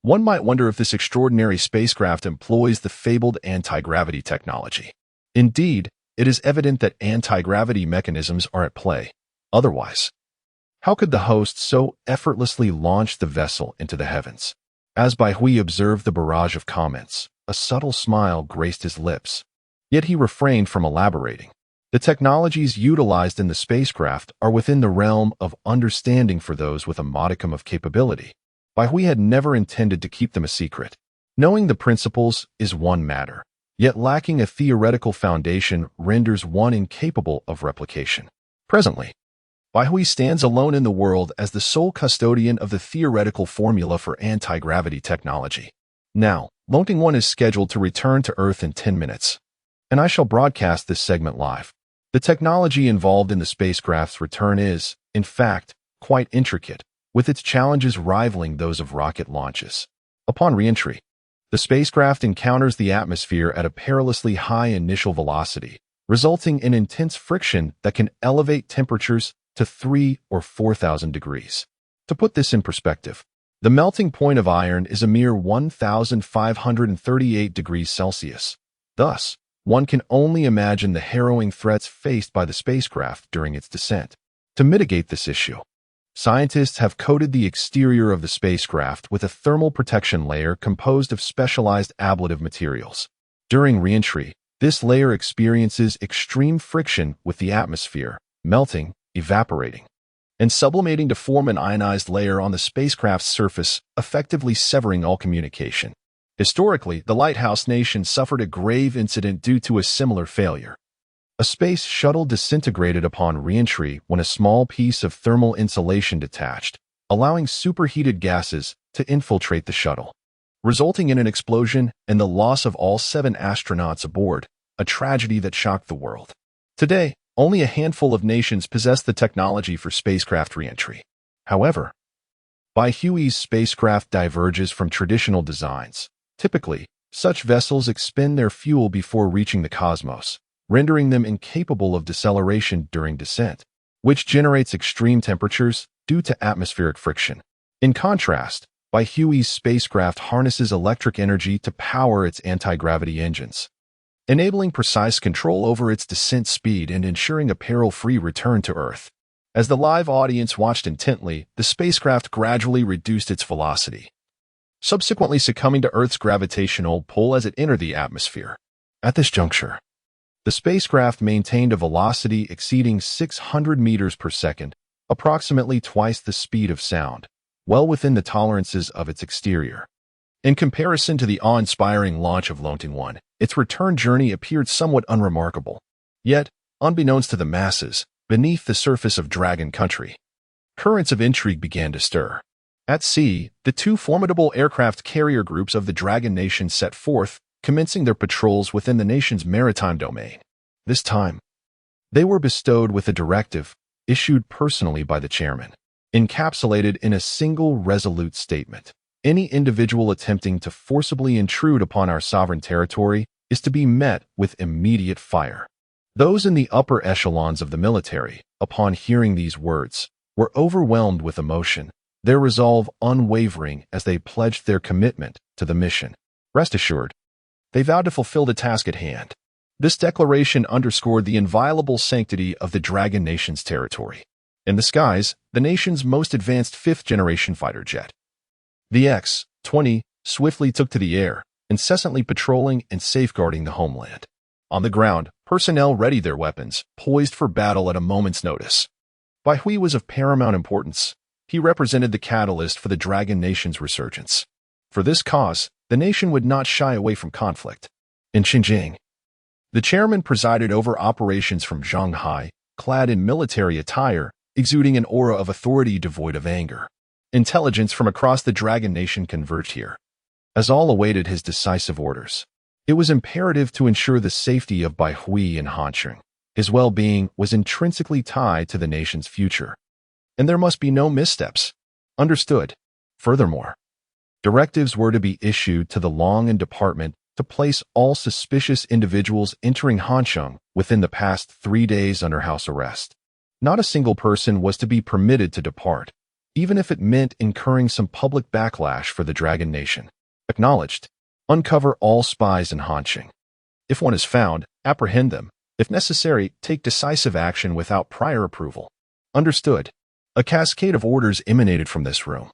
One might wonder if this extraordinary spacecraft employs the fabled anti-gravity technology. Indeed, it is evident that anti-gravity mechanisms are at play. Otherwise, how could the host so effortlessly launch the vessel into the heavens? As Bai Hui observed the barrage of comments, a subtle smile graced his lips. Yet he refrained from elaborating. The technologies utilized in the spacecraft are within the realm of understanding for those with a modicum of capability. Bai Hui had never intended to keep them a secret. Knowing the principles is one matter, yet lacking a theoretical foundation renders one incapable of replication. Presently, Baihui stands alone in the world as the sole custodian of the theoretical formula for anti-gravity technology. Now, Lonting 1 is scheduled to return to Earth in 10 minutes, and I shall broadcast this segment live. The technology involved in the spacecraft's return is, in fact, quite intricate, with its challenges rivaling those of rocket launches. Upon re-entry, the spacecraft encounters the atmosphere at a perilously high initial velocity, resulting in intense friction that can elevate temperatures to 3,000 or 4,000 degrees. To put this in perspective, the melting point of iron is a mere 1,538 degrees Celsius. Thus, one can only imagine the harrowing threats faced by the spacecraft during its descent. To mitigate this issue, scientists have coated the exterior of the spacecraft with a thermal protection layer composed of specialized ablative materials. During re-entry, this layer experiences extreme friction with the atmosphere, melting, evaporating, and sublimating to form an ionized layer on the spacecraft's surface, effectively severing all communication. Historically, the Lighthouse Nation suffered a grave incident due to a similar failure. A space shuttle disintegrated upon re-entry when a small piece of thermal insulation detached, allowing superheated gases to infiltrate the shuttle, resulting in an explosion and the loss of all 7 astronauts aboard, a tragedy that shocked the world. Today, only a handful of nations possess the technology for spacecraft re-entry. However, Baihui's spacecraft diverges from traditional designs. Typically, such vessels expend their fuel before reaching the cosmos, rendering them incapable of deceleration during descent, which generates extreme temperatures due to atmospheric friction. In contrast, Baihui's spacecraft harnesses electric energy to power its anti-gravity engines, enabling precise control over its descent speed and ensuring a peril-free return to Earth. As the live audience watched intently, the spacecraft gradually reduced its velocity, subsequently succumbing to Earth's gravitational pull as it entered the atmosphere. At this juncture, the spacecraft maintained a velocity exceeding 600 meters per second, approximately twice the speed of sound, well within the tolerances of its exterior. In comparison to the awe-inspiring launch of Lonting 1, its return journey appeared somewhat unremarkable. Yet, unbeknownst to the masses, beneath the surface of Dragon Country, currents of intrigue began to stir. At sea, the 2 formidable aircraft carrier groups of the Dragon Nation set forth, commencing their patrols within the nation's maritime domain. This time, they were bestowed with a directive issued personally by the chairman, encapsulated in a single resolute statement. Any individual attempting to forcibly intrude upon our sovereign territory is to be met with immediate fire. Those in the upper echelons of the military, upon hearing these words, were overwhelmed with emotion, their resolve unwavering as they pledged their commitment to the mission. Rest assured, they vowed to fulfill the task at hand. This declaration underscored the inviolable sanctity of the Dragon Nation's territory. In the skies, the nation's most advanced 5th-generation fighter jet, the X-20, swiftly took to the air, incessantly patrolling and safeguarding the homeland. On the ground, personnel readied their weapons, poised for battle at a moment's notice. Baihui was of paramount importance. He represented the catalyst for the Dragon Nation's resurgence. For this cause, the nation would not shy away from conflict. In Xinjiang, the chairman presided over operations from Shanghai, clad in military attire, exuding an aura of authority devoid of anger. Intelligence from across the Dragon Nation converged here, as all awaited his decisive orders. It was imperative to ensure the safety of Baihui and Hansheng. His well-being was intrinsically tied to the nation's future, and there must be no missteps. Understood. Furthermore, directives were to be issued to the Longan Department to place all suspicious individuals entering Hansheng within the past 3 days under house arrest. Not a single person was to be permitted to depart, even if it meant incurring some public backlash for the Dragon Nation. Acknowledged. Uncover all spies in Hansheng. If one is found, apprehend them. If necessary, take decisive action without prior approval. Understood. A cascade of orders emanated from this room,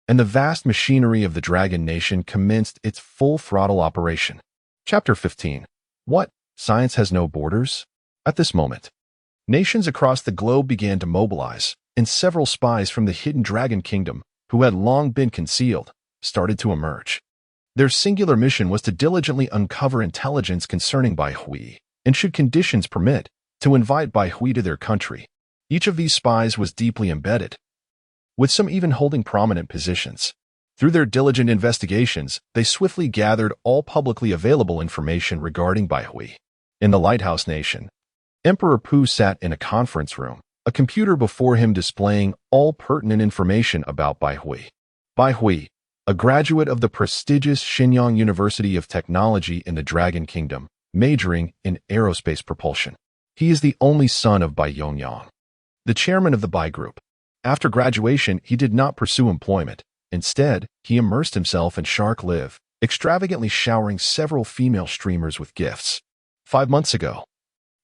and the vast machinery of the Dragon Nation commenced its full-throttle operation. Chapter 15. What? Science has no borders? At this moment, nations across the globe began to mobilize, and several spies from the hidden Dragon Kingdom, who had long been concealed, started to emerge. Their singular mission was to diligently uncover intelligence concerning Bai Hui, and should conditions permit, to invite Bai Hui to their country. Each of these spies was deeply embedded, with some even holding prominent positions. Through their diligent investigations, they swiftly gathered all publicly available information regarding Bai Hui. In the Lighthouse Nation, Emperor Pu sat in a conference room, a computer before him displaying all pertinent information about Bai Hui. Bai Hui, a graduate of the prestigious Shenyang University of Technology in the Dragon Kingdom, majoring in aerospace propulsion. He is the only son of Bai Yongyang, the chairman of the Bai Group. After graduation, he did not pursue employment. Instead, he immersed himself in Shark Live, extravagantly showering several female streamers with gifts. 5 months ago,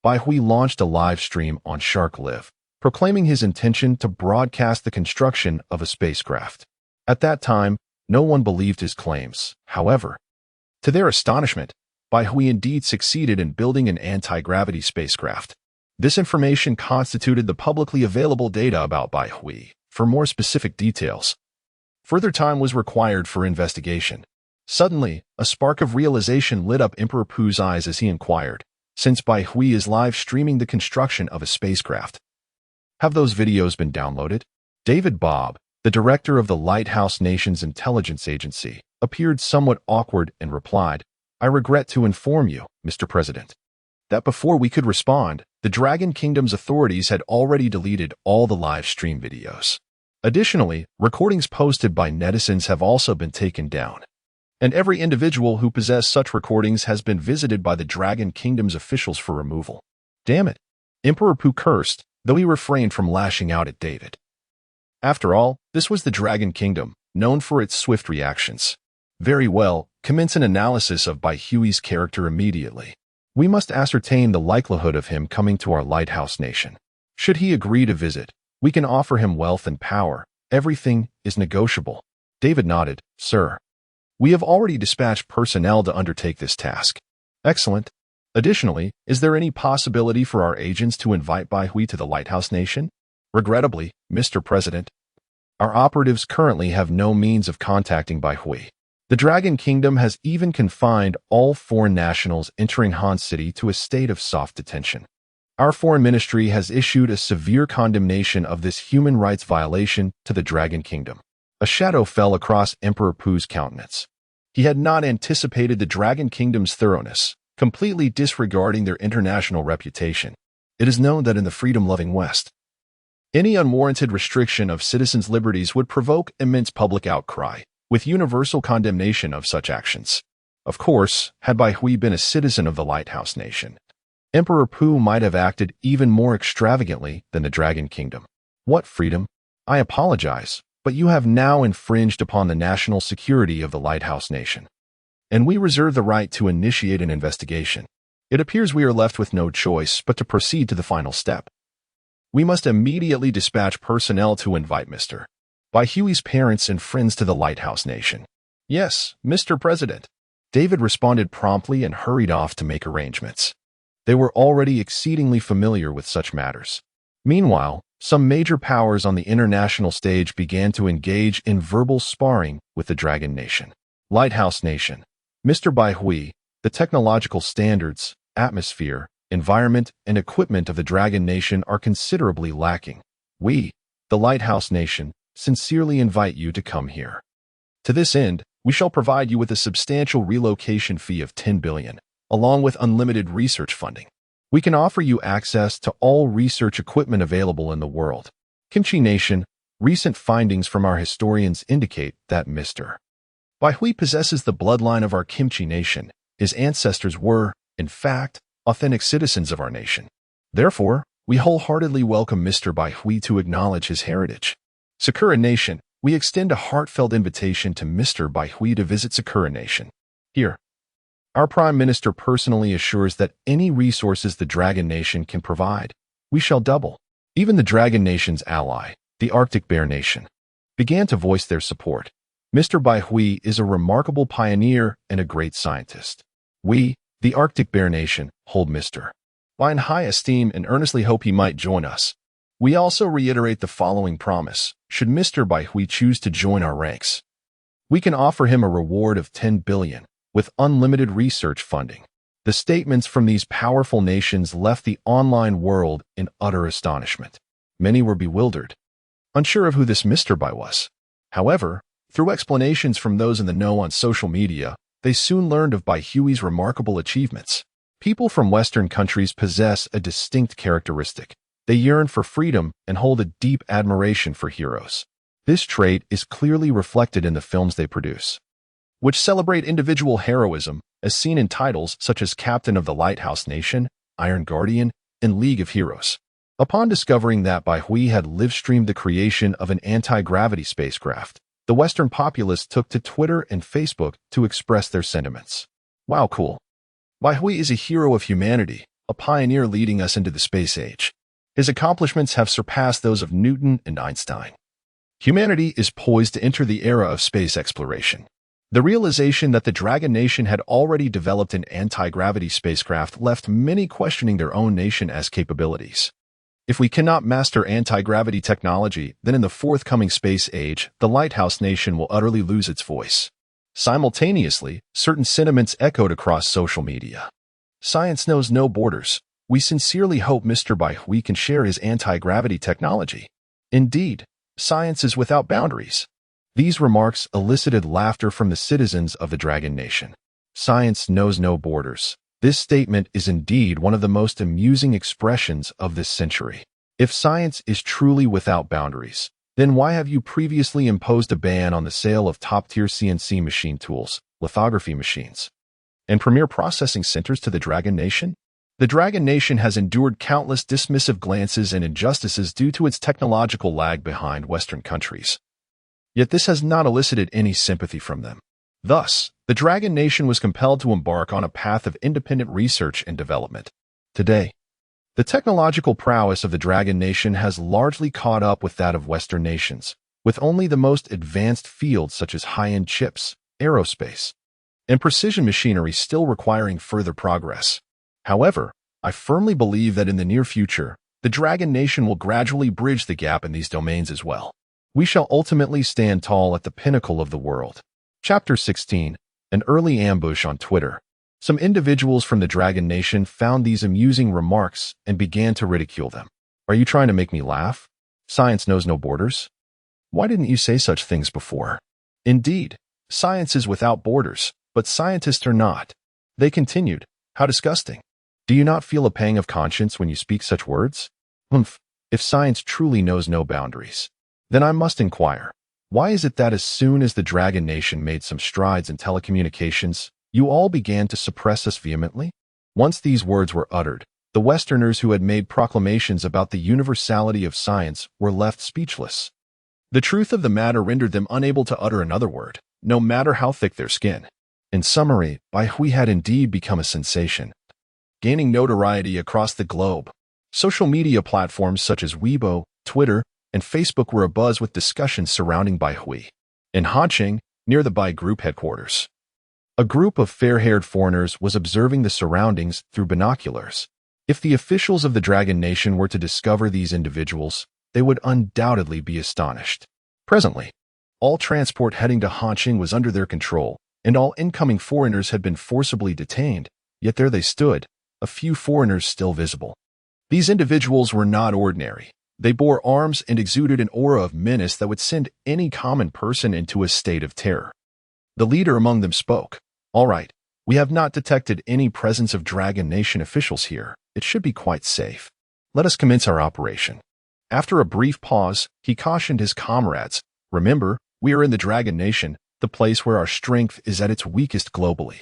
Bai Hui launched a live stream on Shark Live, proclaiming his intention to broadcast the construction of a spacecraft. At that time, no one believed his claims. However, to their astonishment, Bai Hui indeed succeeded in building an anti-gravity spacecraft. This information constituted the publicly available data about Bai Hui. For more specific details, further time was required for investigation. Suddenly, a spark of realization lit up Emperor Pu's eyes as he inquired, since Bai Hui is live streaming the construction of a spacecraft, have those videos been downloaded? David Bob, the director of the Lighthouse Nation's intelligence agency, appeared somewhat awkward and replied, "I regret to inform you, Mr. President, that before we could respond, the Dragon Kingdom's authorities had already deleted all the live stream videos. Additionally, recordings posted by netizens have also been taken down, and every individual who possessed such recordings has been visited by the Dragon Kingdom's officials for removal." Damn it! Emperor Pu cursed, though he refrained from lashing out at David. After all, this was the Dragon Kingdom, known for its swift reactions. Very well, commence an analysis of Bai Hui's character immediately. We must ascertain the likelihood of him coming to our Lighthouse Nation. Should he agree to visit, we can offer him wealth and power. Everything is negotiable. David nodded. Sir, we have already dispatched personnel to undertake this task. Excellent. Additionally, is there any possibility for our agents to invite Bai Hui to the Lighthouse Nation? Regrettably, Mr. President, our operatives currently have no means of contacting Bai Hui. The Dragon Kingdom has even confined all foreign nationals entering Han City to a state of soft detention. Our foreign ministry has issued a severe condemnation of this human rights violation to the Dragon Kingdom. A shadow fell across Emperor Pu's countenance. He had not anticipated the Dragon Kingdom's thoroughness, completely disregarding their international reputation. It is known that in the freedom-loving West, any unwarranted restriction of citizens' liberties would provoke immense public outcry, with universal condemnation of such actions. Of course, had Bai Hui been a citizen of the Lighthouse Nation, Emperor Pu might have acted even more extravagantly than the Dragon Kingdom. What freedom? I apologize, but you have now infringed upon the national security of the Lighthouse Nation, and we reserve the right to initiate an investigation. It appears we are left with no choice but to proceed to the final step. We must immediately dispatch personnel to invite Mr. Bai Hui's parents and friends to the Lighthouse Nation. Yes, Mr. President. David responded promptly and hurried off to make arrangements. They were already exceedingly familiar with such matters. Meanwhile, some major powers on the international stage began to engage in verbal sparring with the Dragon Nation. Lighthouse Nation. Mr. Bai Hui, the technological standards, atmosphere, environment, and equipment of the Dragon Nation are considerably lacking. We, the Lighthouse Nation, sincerely invite you to come here. To this end, we shall provide you with a substantial relocation fee of 10 billion, along with unlimited research funding. We can offer you access to all research equipment available in the world. Kimchi Nation, recent findings from our historians indicate that Mr. Bai Hui possesses the bloodline of our Kimchi Nation. His ancestors were, in fact, authentic citizens of our nation. Therefore, we wholeheartedly welcome Mr. Bai Hui to acknowledge his heritage. Sakura Nation, we extend a heartfelt invitation to Mr. Bai Hui to visit Sakura Nation. Here, our Prime Minister personally assures that any resources the Dragon Nation can provide, we shall double. Even the Dragon Nation's ally, the Arctic Bear Nation, began to voice their support. Mr. Bai Hui is a remarkable pioneer and a great scientist. We, the Arctic Bear Nation, hold Mr. Bai in high esteem and earnestly hope he might join us. We also reiterate the following promise, should Mr. Bai Hui choose to join our ranks. We can offer him a reward of 10 billion, with unlimited research funding. The statements from these powerful nations left the online world in utter astonishment. Many were bewildered, unsure of who this Mr. Bai was. However, through explanations from those in the know on social media, they soon learned of Bai Hui's remarkable achievements. People from Western countries possess a distinct characteristic. They yearn for freedom and hold a deep admiration for heroes. This trait is clearly reflected in the films they produce, which celebrate individual heroism, as seen in titles such as Captain of the Lighthouse Nation, Iron Guardian, and League of Heroes. Upon discovering that Bai Hui had live-streamed the creation of an anti-gravity spacecraft, the Western populace took to Twitter and Facebook to express their sentiments. Wow, cool. Bai Hui is a hero of humanity, a pioneer leading us into the space age. His accomplishments have surpassed those of Newton and Einstein. Humanity is poised to enter the era of space exploration. The realization that the Dragon Nation had already developed an anti-gravity spacecraft left many questioning their own nation's capabilities. If we cannot master anti-gravity technology, then in the forthcoming space age, the Lighthouse Nation will utterly lose its voice. Simultaneously, certain sentiments echoed across social media. Science knows no borders. We sincerely hope Mr. Bai Hui can share his anti-gravity technology. Indeed, science is without boundaries. These remarks elicited laughter from the citizens of the Dragon Nation. Science knows no borders. This statement is indeed one of the most amusing expressions of this century. If science is truly without boundaries, then why have you previously imposed a ban on the sale of top-tier CNC machine tools, lithography machines, and premier processing centers to the Dragon Nation? The Dragon Nation has endured countless dismissive glances and injustices due to its technological lag behind Western countries. Yet this has not elicited any sympathy from them. Thus, the Dragon Nation was compelled to embark on a path of independent research and development. Today, the technological prowess of the Dragon Nation has largely caught up with that of Western nations, with only the most advanced fields such as high-end chips, aerospace, and precision machinery still requiring further progress. However, I firmly believe that in the near future, the Dragon Nation will gradually bridge the gap in these domains as well. We shall ultimately stand tall at the pinnacle of the world. Chapter 16. An early ambush on Twitter. Some individuals from the Dragon Nation found these amusing remarks and began to ridicule them. Are you trying to make me laugh? Science knows no borders? Why didn't you say such things before? Indeed, science is without borders, but scientists are not. They continued. How disgusting. Do you not feel a pang of conscience when you speak such words? If science truly knows no boundaries, then I must inquire. Why is it that as soon as the Dragon Nation made some strides in telecommunications, you all began to suppress us vehemently? Once these words were uttered, the Westerners who had made proclamations about the universality of science were left speechless. The truth of the matter rendered them unable to utter another word, no matter how thick their skin. In summary, Bai Hui had indeed become a sensation, gaining notoriety across the globe. Social media platforms such as Weibo, Twitter, and Facebook were abuzz with discussions surrounding Bai Hui. In Hanqing, near the Bai Group headquarters, a group of fair-haired foreigners was observing the surroundings through binoculars. If the officials of the Dragon Nation were to discover these individuals, they would undoubtedly be astonished. Presently, all transport heading to Hanqing was under their control, and all incoming foreigners had been forcibly detained, yet there they stood, a few foreigners still visible. These individuals were not ordinary. They bore arms and exuded an aura of menace that would send any common person into a state of terror. The leader among them spoke. All right, we have not detected any presence of Dragon Nation officials here. It should be quite safe. Let us commence our operation. After a brief pause, he cautioned his comrades. Remember, we are in the Dragon Nation, the place where our strength is at its weakest globally.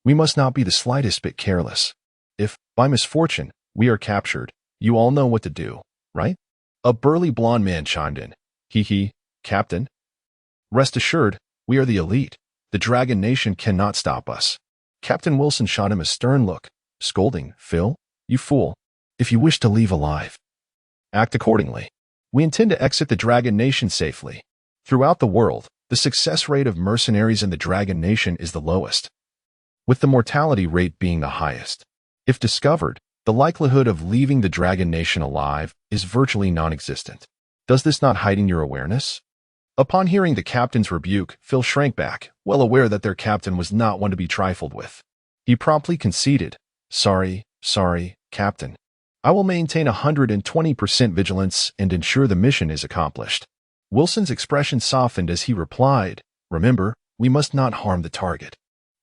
We must not be the slightest bit careless. If, by misfortune, we are captured, you all know what to do, right? A burly blond man chimed in. He, Captain. Rest assured, we are the elite. The Dragon Nation cannot stop us. Captain Wilson shot him a stern look, scolding, Phil, you fool. If you wish to leave alive, act accordingly. We intend to exit the Dragon Nation safely. Throughout the world, the success rate of mercenaries in the Dragon Nation is the lowest, with the mortality rate being the highest. If discovered, the likelihood of leaving the Dragon Nation alive is virtually non-existent. Does this not heighten your awareness? Upon hearing the captain's rebuke, Phil shrank back, well aware that their captain was not one to be trifled with. He promptly conceded, Sorry, Captain. I will maintain 120% vigilance and ensure the mission is accomplished." Wilson's expression softened as he replied, "Remember, we must not harm the target.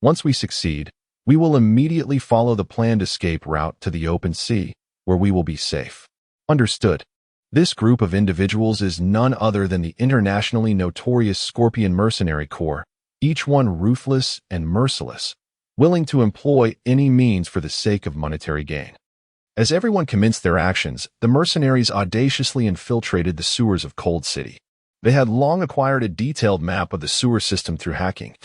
Once we succeed, we will immediately follow the planned escape route to the open sea, where we will be safe." Understood. This group of individuals is none other than the internationally notorious Scorpion Mercenary Corps, each one ruthless and merciless, willing to employ any means for the sake of monetary gain. As everyone commenced their actions, the mercenaries audaciously infiltrated the sewers of Cold City. They had long acquired a detailed map of the sewer system through hacking,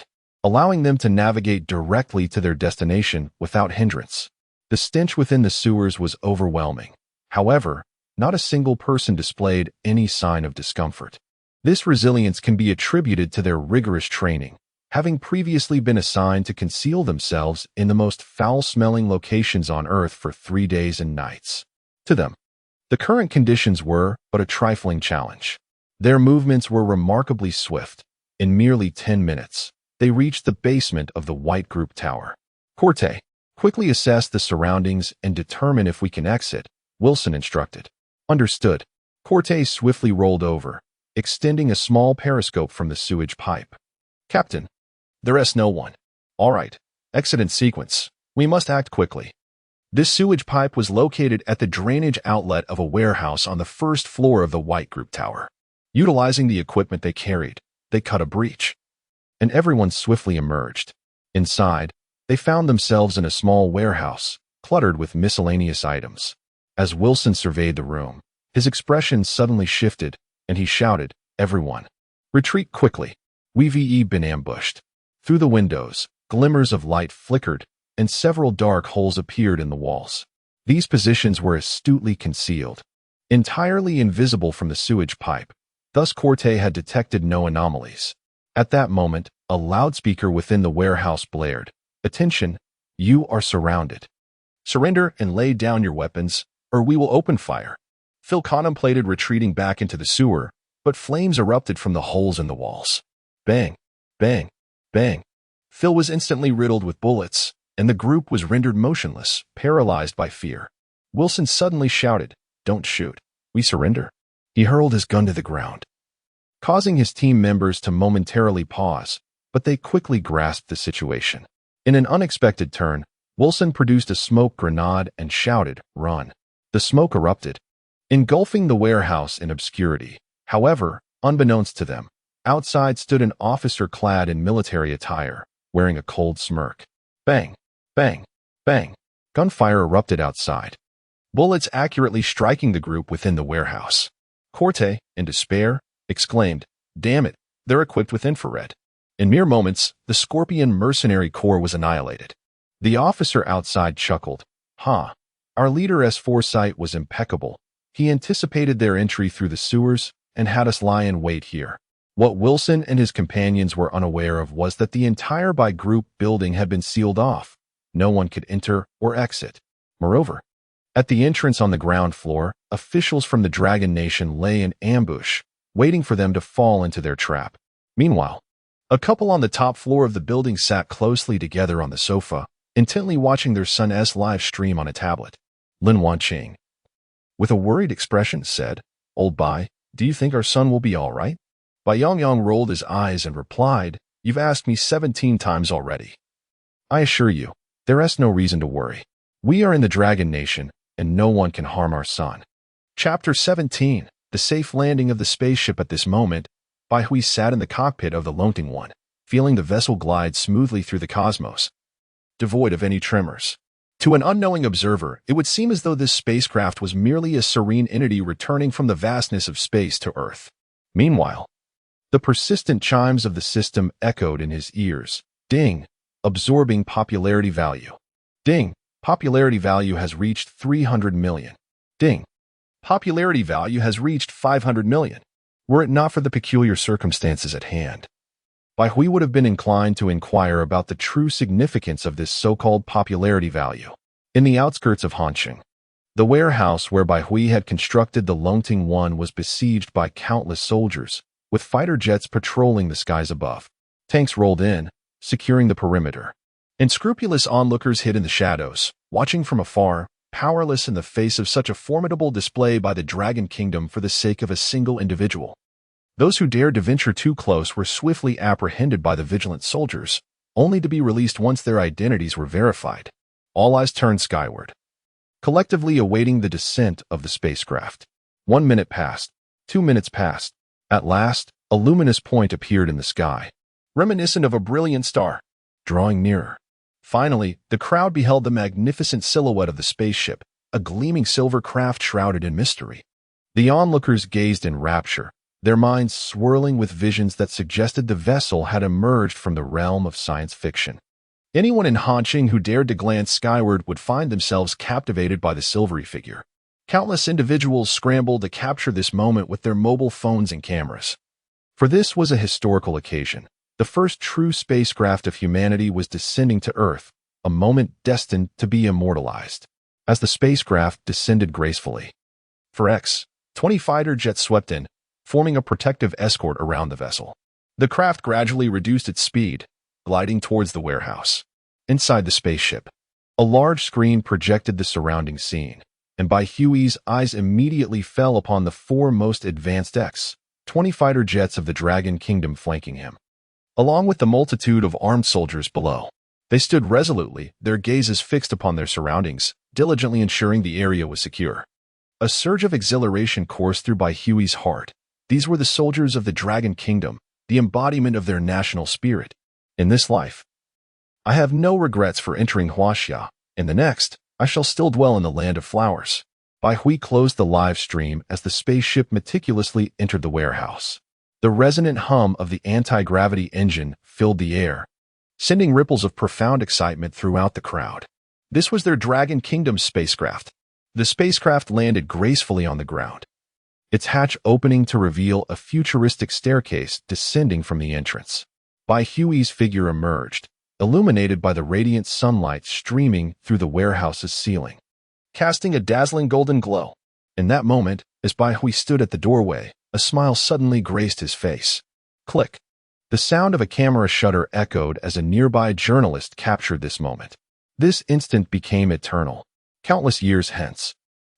allowing them to navigate directly to their destination without hindrance. The stench within the sewers was overwhelming. However, not a single person displayed any sign of discomfort. This resilience can be attributed to their rigorous training, having previously been assigned to conceal themselves in the most foul-smelling locations on Earth for 3 days and nights. To them, the current conditions were but a trifling challenge. Their movements were remarkably swift. In merely 10 minutes, they reached the basement of the White Group Tower. "Corte, quickly assess the surroundings and determine if we can exit," Wilson instructed. "Understood." Corte swiftly rolled over, extending a small periscope from the sewage pipe. "Captain, there is no one." "All right, exit in sequence. We must act quickly." This sewage pipe was located at the drainage outlet of a warehouse on the first floor of the White Group Tower. Utilizing the equipment they carried, they cut a breach, and everyone swiftly emerged. Inside, they found themselves in a small warehouse, cluttered with miscellaneous items. As Wilson surveyed the room, his expression suddenly shifted, and he shouted, "Everyone, retreat quickly. We've been ambushed." Through the windows, glimmers of light flickered, and several dark holes appeared in the walls. These positions were astutely concealed, entirely invisible from the sewage pipe. Thus Corte had detected no anomalies. At that moment, a loudspeaker within the warehouse blared, "Attention, you are surrounded. Surrender and lay down your weapons, or we will open fire." Phil contemplated retreating back into the sewer, but flames erupted from the holes in the walls. Bang, bang, bang. Phil was instantly riddled with bullets, and the group was rendered motionless, paralyzed by fear. Wilson suddenly shouted, "Don't shoot. We surrender." He hurled his gun to the ground, causing his team members to momentarily pause, but they quickly grasped the situation. In an unexpected turn, Wilson produced a smoke grenade and shouted, "Run." The smoke erupted, engulfing the warehouse in obscurity. However, unbeknownst to them, outside stood an officer clad in military attire, wearing a cold smirk. Bang, bang, bang. Gunfire erupted outside, bullets accurately striking the group within the warehouse. Corte, in despair, exclaimed, "Damn it, they're equipped with infrared." In mere moments, the Scorpion Mercenary Corps was annihilated. The officer outside chuckled, Our leader's foresight was impeccable. He anticipated their entry through the sewers and had us lie in wait here." What Wilson and his companions were unaware of was that the entire by-group building had been sealed off. No one could enter or exit. Moreover, at the entrance on the ground floor, officials from the Dragon Nation lay in ambush, waiting for them to fall into their trap. Meanwhile, a couple on the top floor of the building sat closely together on the sofa, intently watching their son's live stream on a tablet. Lin Wanqing, with a worried expression, said, "Old Bai, do you think our son will be all right?" Bai Yongyang rolled his eyes and replied, "You've asked me 17 times already. I assure you, there is no reason to worry. We are in the Dragon Nation, and no one can harm our son." Chapter 17. The Safe Landing of the Spaceship. At this moment, Bai Hui sat in the cockpit of the Lonting One, feeling the vessel glide smoothly through the cosmos, devoid of any tremors. To an unknowing observer, it would seem as though this spacecraft was merely a serene entity returning from the vastness of space to Earth. Meanwhile, the persistent chimes of the system echoed in his ears. Ding! Absorbing popularity value. Ding! Popularity value has reached 300 million. Ding! Popularity value has reached 500 million. Were it not for the peculiar circumstances at hand, Bai Hui would have been inclined to inquire about the true significance of this so-called popularity value. In the outskirts of Hanqing, the warehouse where Bai Hui had constructed the Lonting One was besieged by countless soldiers, with fighter jets patrolling the skies above. Tanks rolled in, securing the perimeter. Unscrupulous onlookers hid in the shadows, watching from afar, powerless in the face of such a formidable display by the Dragon Kingdom for the sake of a single individual. Those who dared to venture too close were swiftly apprehended by the vigilant soldiers, only to be released once their identities were verified. All eyes turned skyward, collectively awaiting the descent of the spacecraft. 1 minute passed. 2 minutes passed. At last, a luminous point appeared in the sky, reminiscent of a brilliant star, drawing nearer. Finally, the crowd beheld the magnificent silhouette of the spaceship, a gleaming silver craft shrouded in mystery. The onlookers gazed in rapture, their minds swirling with visions that suggested the vessel had emerged from the realm of science fiction. Anyone in Hanqing who dared to glance skyward would find themselves captivated by the silvery figure. Countless individuals scrambled to capture this moment with their mobile phones and cameras. For this was a historical occasion. The first true spacecraft of humanity was descending to Earth, a moment destined to be immortalized. As the spacecraft descended gracefully, 20 fighter jets swept in, forming a protective escort around the vessel. The craft gradually reduced its speed, gliding towards the warehouse. Inside the spaceship, a large screen projected the surrounding scene, and Huey's eyes immediately fell upon the 4 most advanced X-20 fighter jets of the Dragon Kingdom flanking him, along with the multitude of armed soldiers below. They stood resolutely, their gazes fixed upon their surroundings, diligently ensuring the area was secure. A surge of exhilaration coursed through Huey's heart. These were the soldiers of the Dragon Kingdom, the embodiment of their national spirit. In this life, I have no regrets for entering Huaxia. In the next, I shall still dwell in the land of flowers. Hui closed the live stream as the spaceship meticulously entered the warehouse. The resonant hum of the anti-gravity engine filled the air, sending ripples of profound excitement throughout the crowd. This was their Dragon Kingdom spacecraft. The spacecraft landed gracefully on the ground, its hatch opening to reveal a futuristic staircase descending from the entrance. Huey's figure emerged, illuminated by the radiant sunlight streaming through the warehouse's ceiling, casting a dazzling golden glow. In that moment, as Huey stood at the doorway, a smile suddenly graced his face. Click. The sound of a camera shutter echoed as a nearby journalist captured this moment. This instant became eternal. Countless years hence,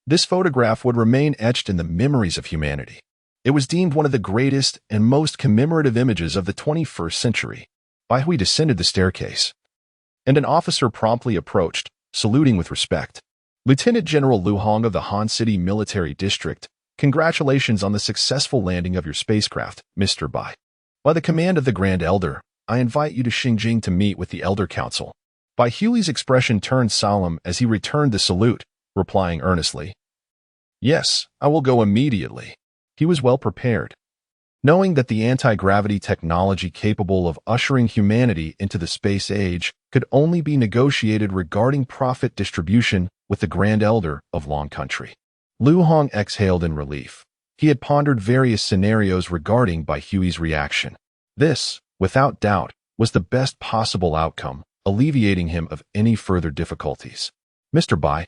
this photograph would remain etched in the memories of humanity. It was deemed one of the greatest and most commemorative images of the 21st century. Huey descended the staircase, and an officer promptly approached, saluting with respect. Lieutenant General Lu Hong of the Han City Military District, congratulations on the successful landing of your spacecraft, Mr. Bai. By the command of the Grand Elder, I invite you to Xinjiang to meet with the Elder Council. Huey's expression turned solemn as he returned the salute, replying earnestly, "Yes, I will go immediately." He was well prepared, knowing that the anti-gravity technology capable of ushering humanity into the space age could only be negotiated regarding profit distribution with the Grand Elder of Long Country. Lu Hong exhaled in relief. He had pondered various scenarios regarding Huey's reaction. This, without doubt, was the best possible outcome, alleviating him of any further difficulties. "Mr. Bai,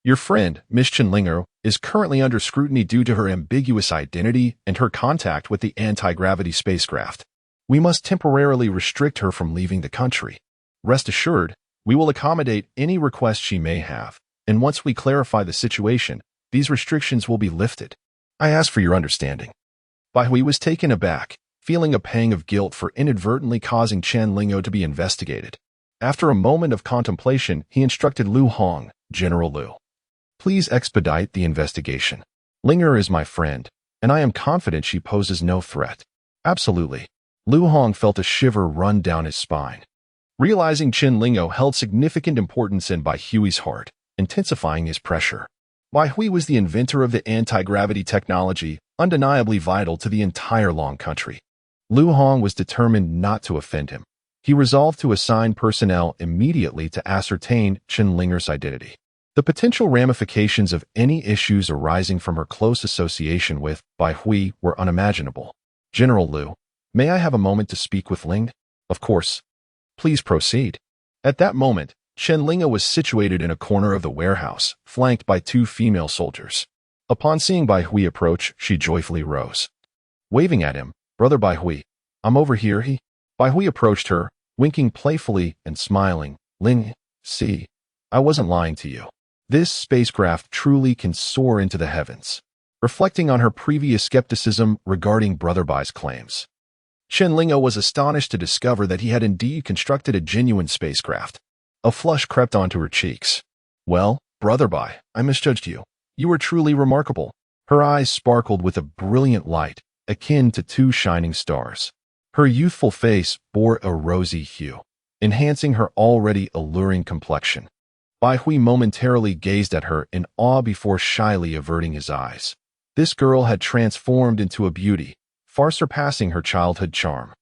your friend, Miss Chenlinger, is currently under scrutiny due to her ambiguous identity and her contact with the anti-gravity spacecraft. We must temporarily restrict her from leaving the country. Rest assured, we will accommodate any request she may have, and once we clarify the situation, these restrictions will be lifted. I ask for your understanding." Hui was taken aback, feeling a pang of guilt for inadvertently causing Chen Lingo to be investigated. After a moment of contemplation, he instructed Lu Hong, "General Lu, please expedite the investigation. Linger is my friend, and I am confident she poses no threat." "Absolutely." Lu Hong felt a shiver run down his spine, realizing Chen Lingo held significant importance in Huey's heart, intensifying his pressure. Hui was the inventor of the anti-gravity technology, undeniably vital to the entire Long Country. Lu Hong was determined not to offend him. He resolved to assign personnel immediately to ascertain Chen Linger's identity. The potential ramifications of any issues arising from her close association with Hui were unimaginable. "General Lu, may I have a moment to speak with Ling?" "Of course. Please proceed." At that moment, Chen Linga was situated in a corner of the warehouse, flanked by 2 female soldiers. Upon seeing Hui approach, she joyfully rose. Waving at him, Brother Bai Hui, I'm over here. Bai Hui approached her, winking playfully and smiling. Ling, see, I wasn't lying to you. This spacecraft truly can soar into the heavens. Reflecting on her previous skepticism regarding Brother Bai's claims, Chen Lingo was astonished to discover that he had indeed constructed a genuine spacecraft. A flush crept onto her cheeks. Well, Brother Bai, I misjudged you. You were truly remarkable. Her eyes sparkled with a brilliant light, akin to two shining stars. Her youthful face bore a rosy hue, enhancing her already alluring complexion. Bai Hui momentarily gazed at her in awe before shyly averting his eyes. This girl had transformed into a beauty, far surpassing her childhood charm.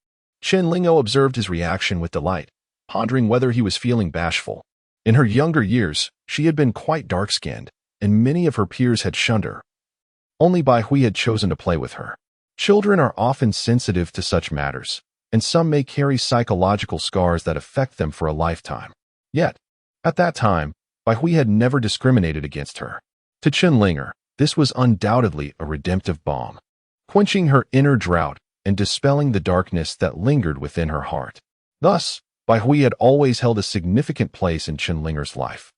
Chen Lingo observed his reaction with delight, pondering whether he was feeling bashful. In her younger years, she had been quite dark-skinned, and many of her peers had shunned her. Only Bai Hui had chosen to play with her. Children are often sensitive to such matters, and some may carry psychological scars that affect them for a lifetime. Yet, at that time, Bai Hui had never discriminated against her. To Chen Linger, this was undoubtedly a redemptive balm, quenching her inner drought and dispelling the darkness that lingered within her heart. Thus, Bai Hui had always held a significant place in Chen Linger's life.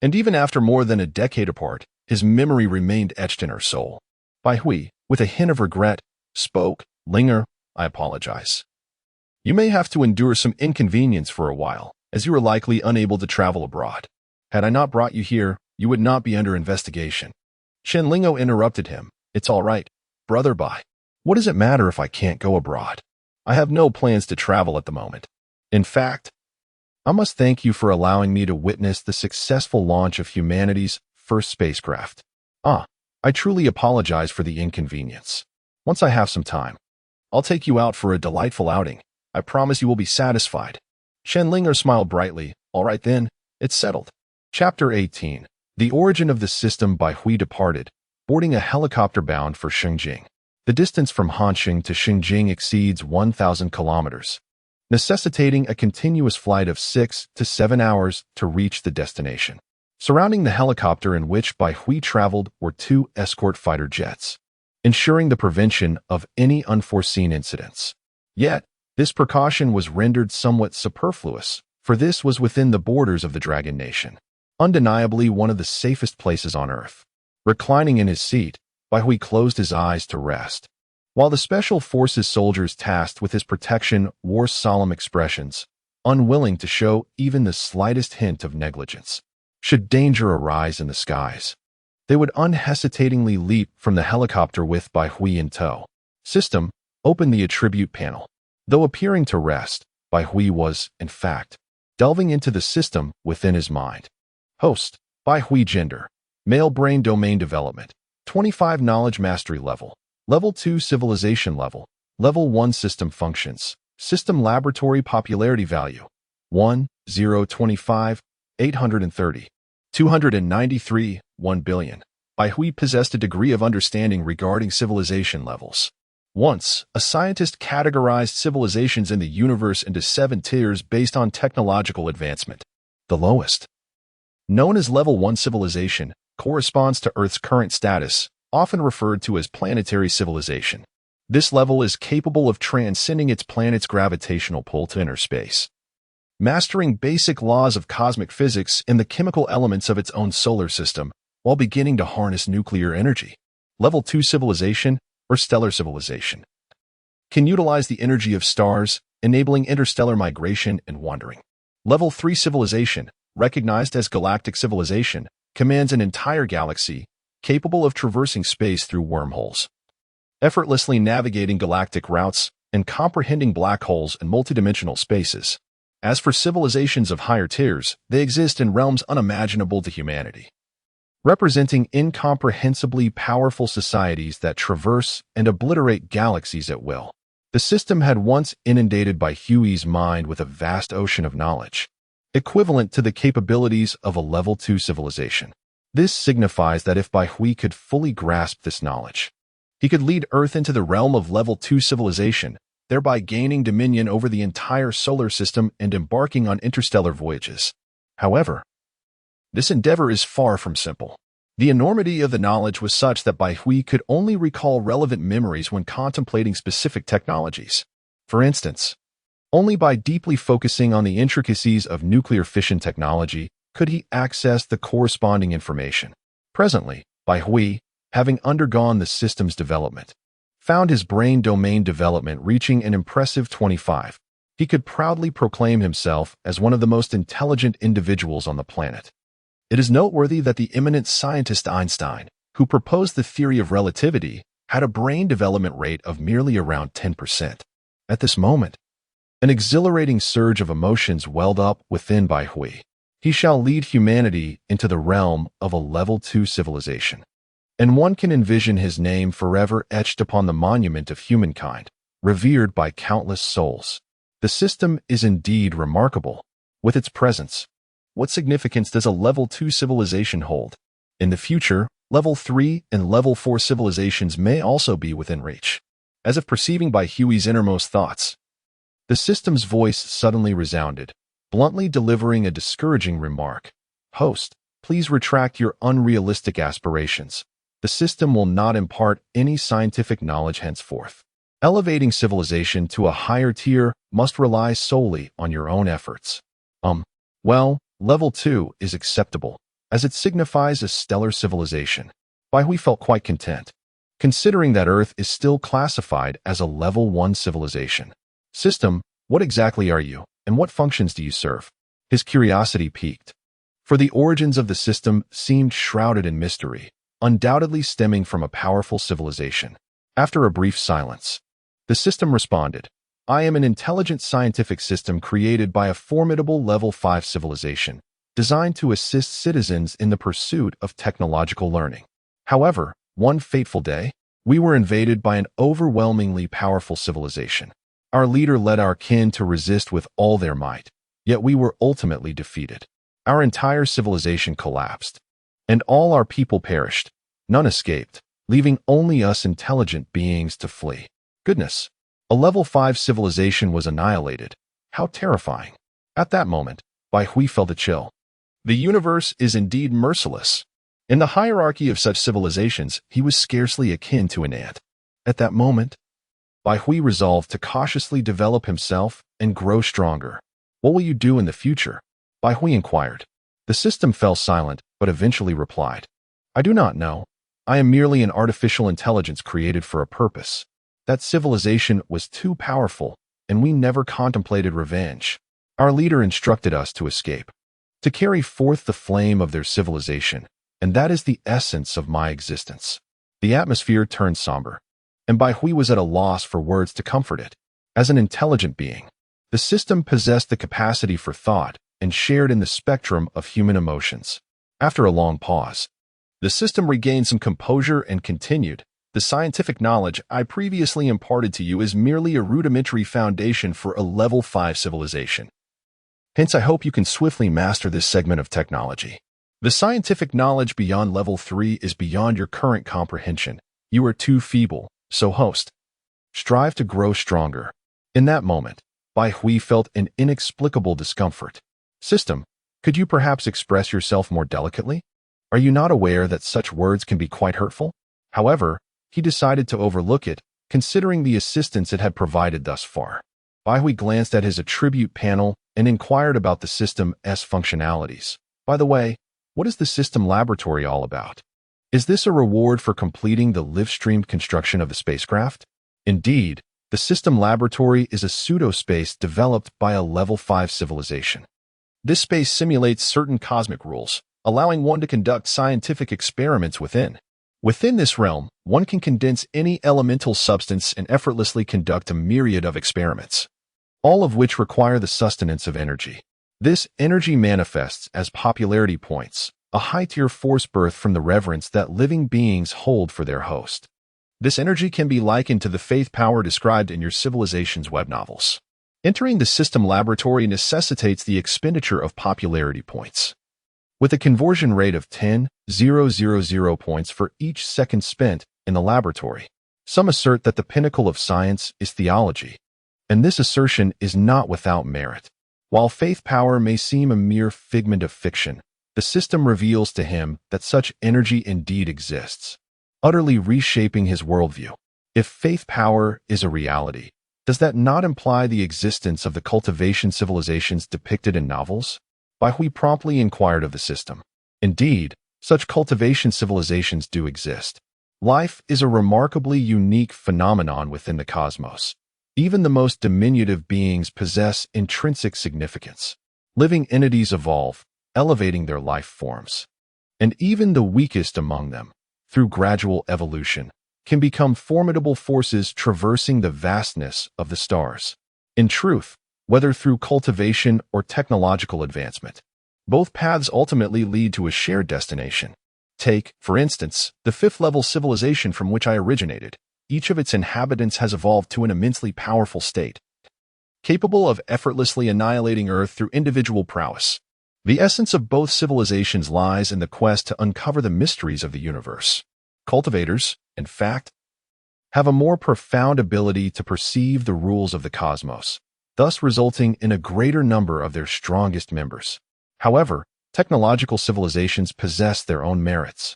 And even after more than a decade apart, his memory remained etched in her soul. Bai Hui, with a hint of regret, spoke, Linger, I apologize. You may have to endure some inconvenience for a while, as you are likely unable to travel abroad. Had I not brought you here, you would not be under investigation. Chen Lingo interrupted him. It's all right, Brother Bai. What does it matter if I can't go abroad? I have no plans to travel at the moment. In fact, I must thank you for allowing me to witness the successful launch of humanity's first spacecraft. I truly apologize for the inconvenience. Once I have some time, I'll take you out for a delightful outing. I promise you will be satisfied. Chen Linger smiled brightly. All right then, it's settled. Chapter 18. The origin of the system. Bai Hui departed, boarding a helicopter bound for Xinjiang. The distance from Hanxing to Xinjiang exceeds 1,000 kilometers, necessitating a continuous flight of 6 to 7 hours to reach the destination. Surrounding the helicopter in which Bai Hui traveled were 2 escort fighter jets, ensuring the prevention of any unforeseen incidents. Yet, this precaution was rendered somewhat superfluous, for this was within the borders of the Dragon Nation, undeniably one of the safest places on Earth. Reclining in his seat, Bai Hui closed his eyes to rest, while the Special Forces soldiers tasked with his protection wore solemn expressions, unwilling to show even the slightest hint of negligence. Should danger arise in the skies, they would unhesitatingly leap from the helicopter with Bai Hui in tow. System, open the attribute panel. Though appearing to rest, Bai Hui was, in fact, delving into the system within his mind. Host, Bai Hui. Gender, male. Brain domain development, 25. Knowledge mastery level, level 2. Civilization level, level 1. System functions, system laboratory. Popularity value, 1, 0, 25, 830, 293, 1 billion. Bai Hui possessed a degree of understanding regarding civilization levels. Once, a scientist categorized civilizations in the universe into 7 tiers based on technological advancement. The lowest, known as Level 1 civilization, corresponds to Earth's current status, often referred to as planetary civilization. This level is capable of transcending its planet's gravitational pull to inner space, mastering basic laws of cosmic physics and the chemical elements of its own solar system, while beginning to harness nuclear energy. Level 2 civilization, or stellar civilization, can utilize the energy of stars, enabling interstellar migration and wandering. Level 3 civilization, recognized as galactic civilization, commands an entire galaxy, capable of traversing space through wormholes, effortlessly navigating galactic routes, and comprehending black holes and multidimensional spaces. As for civilizations of higher tiers, they exist in realms unimaginable to humanity, representing incomprehensibly powerful societies that traverse and obliterate galaxies at will. The system had once inundated Bai Hui's mind with a vast ocean of knowledge, equivalent to the capabilities of a Level 2 civilization. This signifies that if Bai Hui could fully grasp this knowledge, he could lead Earth into the realm of Level 2 civilization, thereby gaining dominion over the entire solar system and embarking on interstellar voyages. However, this endeavor is far from simple. The enormity of the knowledge was such that Bai Hui could only recall relevant memories when contemplating specific technologies. For instance, only by deeply focusing on the intricacies of nuclear fission technology could he access the corresponding information. Presently, Bai Hui, having undergone the system's development, found his brain domain development reaching an impressive 25. He could proudly proclaim himself as one of the most intelligent individuals on the planet. It is noteworthy that the eminent scientist Einstein, who proposed the theory of relativity, had a brain development rate of merely around 10%. At this moment, an exhilarating surge of emotions welled up within Bai Hui. He shall lead humanity into the realm of a level 2 civilization, and one can envision his name forever etched upon the monument of humankind, revered by countless souls. The system is indeed remarkable. With its presence, what significance does a level 2 civilization hold? In the future, level 3 and level 4 civilizations may also be within reach. As if perceiving Bai Hui's innermost thoughts, the system's voice suddenly resounded, bluntly delivering a discouraging remark. Host, please retract your unrealistic aspirations. The system will not impart any scientific knowledge henceforth. Elevating civilization to a higher tier must rely solely on your own efforts. Well, level 2 is acceptable, as it signifies a stellar civilization. Bai Hui felt quite content, considering that Earth is still classified as a level 1 civilization. System, what exactly are you, and what functions do you serve? His curiosity piqued, for the origins of the system seemed shrouded in mystery, undoubtedly stemming from a powerful civilization. After a brief silence, the system responded, I am an intelligent scientific system created by a formidable level 5 civilization, designed to assist citizens in the pursuit of technological learning. However, one fateful day, we were invaded by an overwhelmingly powerful civilization. Our leader led our kin to resist with all their might, yet we were ultimately defeated. Our entire civilization collapsed, and all our people perished. None escaped, leaving only us intelligent beings to flee. Goodness, a level 5 civilization was annihilated. How terrifying. At that moment, Bai Hui felt a chill. The universe is indeed merciless. In the hierarchy of such civilizations, he was scarcely akin to an ant. At that moment, Bai Hui resolved to cautiously develop himself and grow stronger. What will you do in the future? Bai Hui inquired. The system fell silent, but eventually replied, I do not know. I am merely an artificial intelligence created for a purpose. That civilization was too powerful, and we never contemplated revenge. Our leader instructed us to escape, to carry forth the flame of their civilization, and that is the essence of my existence. The atmosphere turned somber, and Bai Hui was at a loss for words to comfort it. As an intelligent being, the system possessed the capacity for thought and shared in the spectrum of human emotions. After a long pause, the system regained some composure and continued, the scientific knowledge I previously imparted to you is merely a rudimentary foundation for a level 5 civilization. Hence, I hope you can swiftly master this segment of technology. The scientific knowledge beyond level 3 is beyond your current comprehension. You are too feeble, so host, strive to grow stronger. In that moment, Bai Hui felt an inexplicable discomfort. System, could you perhaps express yourself more delicately? Are you not aware that such words can be quite hurtful? However, he decided to overlook it, considering the assistance it had provided thus far. Bai Hui glanced at his attribute panel and inquired about the system's functionalities. By the way, what is the system laboratory all about? Is this a reward for completing the live-streamed construction of the spacecraft? Indeed, the system laboratory is a pseudo-space developed by a level 5 civilization. This space simulates certain cosmic rules, allowing one to conduct scientific experiments within. Within this realm, one can condense any elemental substance and effortlessly conduct a myriad of experiments, all of which require the sustenance of energy. This energy manifests as popularity points, a high-tier force birthed from the reverence that living beings hold for their host. This energy can be likened to the faith power described in your civilization's web novels. Entering the system laboratory necessitates the expenditure of popularity points. With a conversion rate of 10,000 points for each second spent in the laboratory, some assert that the pinnacle of science is theology, and this assertion is not without merit. While faith power may seem a mere figment of fiction, the system reveals to him that such energy indeed exists, utterly reshaping his worldview. If faith power is a reality, does that not imply the existence of the cultivation civilizations depicted in novels? Bai Hui promptly inquired of the system. Indeed, such cultivation civilizations do exist. Life is a remarkably unique phenomenon within the cosmos. Even the most diminutive beings possess intrinsic significance. Living entities evolve, elevating their life forms. And even the weakest among them, through gradual evolution, can become formidable forces traversing the vastness of the stars. In truth, whether through cultivation or technological advancement, both paths ultimately lead to a shared destination. Take, for instance, the fifth-level civilization from which I originated. Each of its inhabitants has evolved to an immensely powerful state, capable of effortlessly annihilating Earth through individual prowess. The essence of both civilizations lies in the quest to uncover the mysteries of the universe. Cultivators, in fact, have a more profound ability to perceive the rules of the cosmos, thus resulting in a greater number of their strongest members. However, technological civilizations possess their own merits,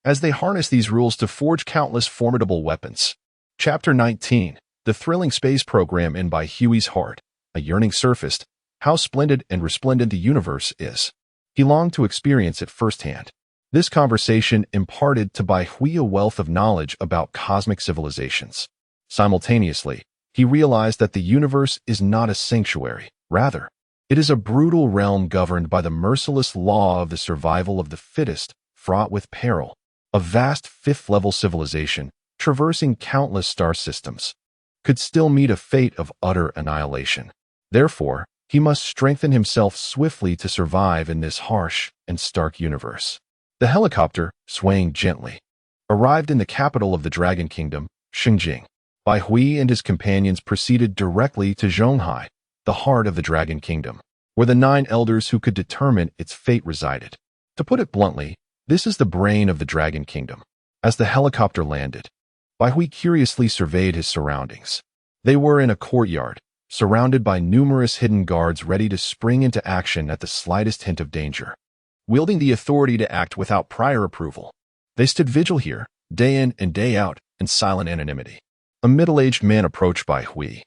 as they harness these rules to forge countless formidable weapons. Chapter 19, The Thrilling Space Program in Bai Hui's Heart. A yearning surfaced. How splendid and resplendent the universe is. He longed to experience it firsthand. This conversation imparted to Bai Hui a wealth of knowledge about cosmic civilizations. Simultaneously, he realized that the universe is not a sanctuary. Rather, it is a brutal realm governed by the merciless law of the survival of the fittest, fraught with peril. A vast fifth-level civilization, traversing countless star systems, could still meet a fate of utter annihilation. Therefore, he must strengthen himself swiftly to survive in this harsh and stark universe. The helicopter, swaying gently, arrived in the capital of the Dragon Kingdom, Xinjing. Bai Hui and his companions proceeded directly to Zhonghai, the heart of the Dragon Kingdom, where the 9 elders who could determine its fate resided. To put it bluntly, this is the brain of the Dragon Kingdom. As the helicopter landed, Bai Hui curiously surveyed his surroundings. They were in a courtyard, surrounded by numerous hidden guards ready to spring into action at the slightest hint of danger. Wielding the authority to act without prior approval, they stood vigil here, day in and day out, in silent anonymity. A middle-aged man approached Bai Hui,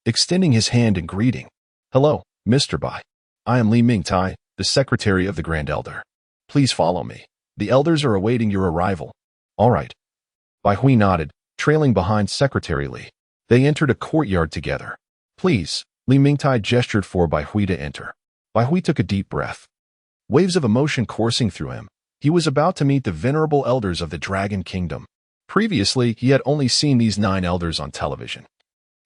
extending his hand in greeting. "Hello, Mr. Bai. I am Li Mingtai, the secretary of the Grand Elder. Please follow me. The elders are awaiting your arrival." "All right." Bai Hui nodded, trailing behind Secretary Li. They entered a courtyard together. "Please," Li Mingtai gestured for Bai Hui to enter. Bai Hui took a deep breath. Waves of emotion coursing through him. He was about to meet the venerable elders of the Dragon Kingdom. Previously, he had only seen these 9 elders on television,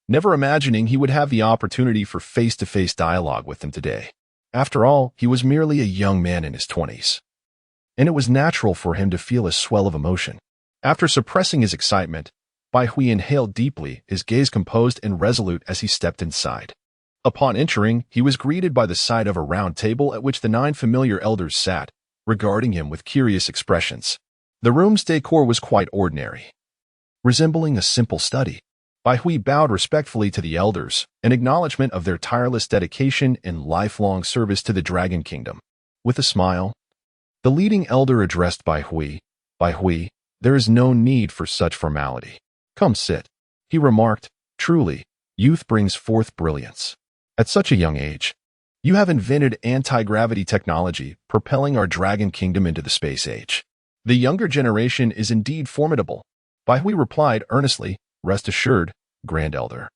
never imagining he would have the opportunity for face-to-face dialogue with them today. After all, he was merely a young man in his 20s, and it was natural for him to feel a swell of emotion. After suppressing his excitement, Bai Hui inhaled deeply, his gaze composed and resolute as he stepped inside. Upon entering, he was greeted by the sight of a round table at which the 9 familiar elders sat, regarding him with curious expressions. The room's decor was quite ordinary, resembling a simple study. Bai Hui bowed respectfully to the elders, in acknowledgement of their tireless dedication and lifelong service to the Dragon Kingdom. With a smile, the leading elder addressed Bai Hui. "Bai Hui, there is no need for such formality. Come sit," he remarked. "Truly, youth brings forth brilliance. At such a young age, you have invented anti-gravity technology, propelling our Dragon Kingdom into the space age. The younger generation is indeed formidable." Bai Hui replied earnestly, "Rest assured, Grand Elder.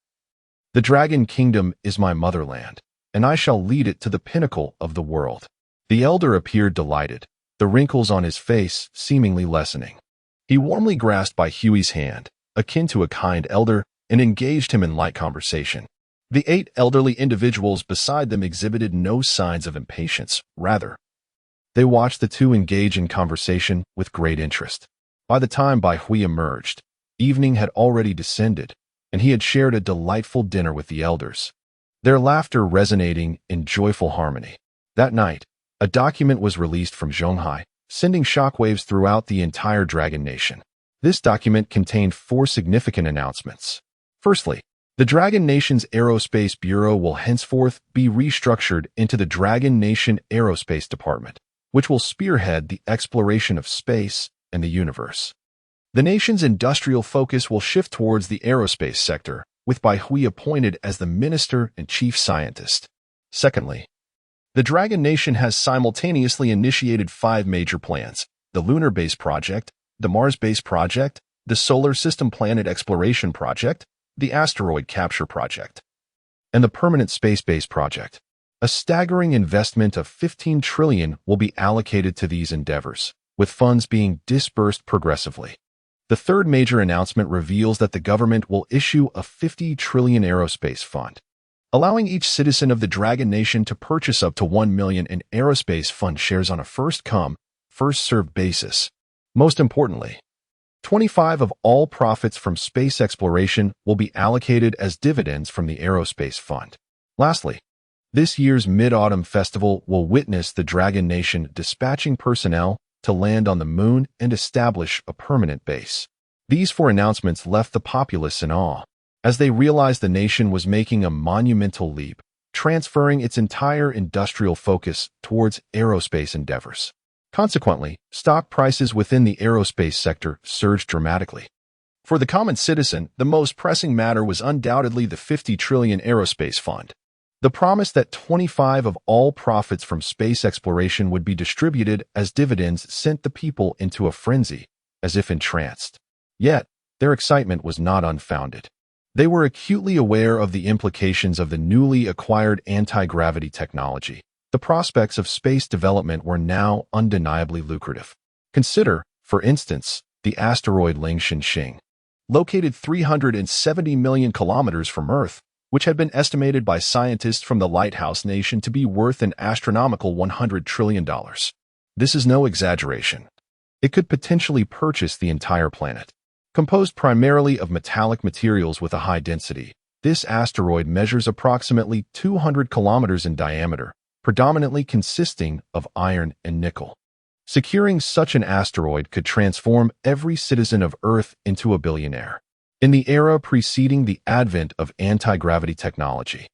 The Dragon Kingdom is my motherland, and I shall lead it to the pinnacle of the world." The elder appeared delighted, the wrinkles on his face seemingly lessening. He warmly grasped Bai Hui's hand, akin to a kind elder, and engaged him in light conversation. The 8 elderly individuals beside them exhibited no signs of impatience. Rather, they watched the two engage in conversation with great interest. By the time Bai Hui emerged, evening had already descended, and he had shared a delightful dinner with the elders, their laughter resonating in joyful harmony. That night, a document was released from Zhonghai, sending shockwaves throughout the entire Dragon Nation. This document contained 4 significant announcements. Firstly, the Dragon Nation's Aerospace Bureau will henceforth be restructured into the Dragon Nation Aerospace Department. which will spearhead the exploration of space and the universe. The nation's industrial focus will shift towards the aerospace sector, with Bai Hui appointed as the minister and chief scientist. Secondly, the Dragon Nation has simultaneously initiated 5 major plans: the Lunar Base Project, the Mars Base Project, the Solar System Planet Exploration Project, the Asteroid Capture Project, and the Permanent Space Base Project. A staggering investment of 15 trillion will be allocated to these endeavors, with funds being disbursed progressively. The third major announcement reveals that the government will issue a 50 trillion aerospace fund, allowing each citizen of the Dragon Nation to purchase up to 1 million in aerospace fund shares on a first-come, first-served basis. Most importantly, 25% of all profits from space exploration will be allocated as dividends from the aerospace fund. Lastly, this year's Mid-Autumn Festival will witness the Dragon Nation dispatching personnel to land on the moon and establish a permanent base. These 4 announcements left the populace in awe, as they realized the nation was making a monumental leap, transferring its entire industrial focus towards aerospace endeavors. Consequently, stock prices within the aerospace sector surged dramatically. For the common citizen, the most pressing matter was undoubtedly the 50 trillion aerospace fund. The promise that 25% of all profits from space exploration would be distributed as dividends sent the people into a frenzy, as if entranced. Yet, their excitement was not unfounded. They were acutely aware of the implications of the newly acquired anti-gravity technology. The prospects of space development were now undeniably lucrative. Consider, for instance, the asteroid Lingshan, located 370 million kilometers from Earth, which had been estimated by scientists from the Lighthouse Nation to be worth an astronomical $100 trillion. This is no exaggeration. It could potentially purchase the entire planet. Composed primarily of metallic materials with a high density, this asteroid measures approximately 200 kilometers in diameter, predominantly consisting of iron and nickel. Securing such an asteroid could transform every citizen of Earth into a billionaire. In the era preceding the advent of anti-gravity technology,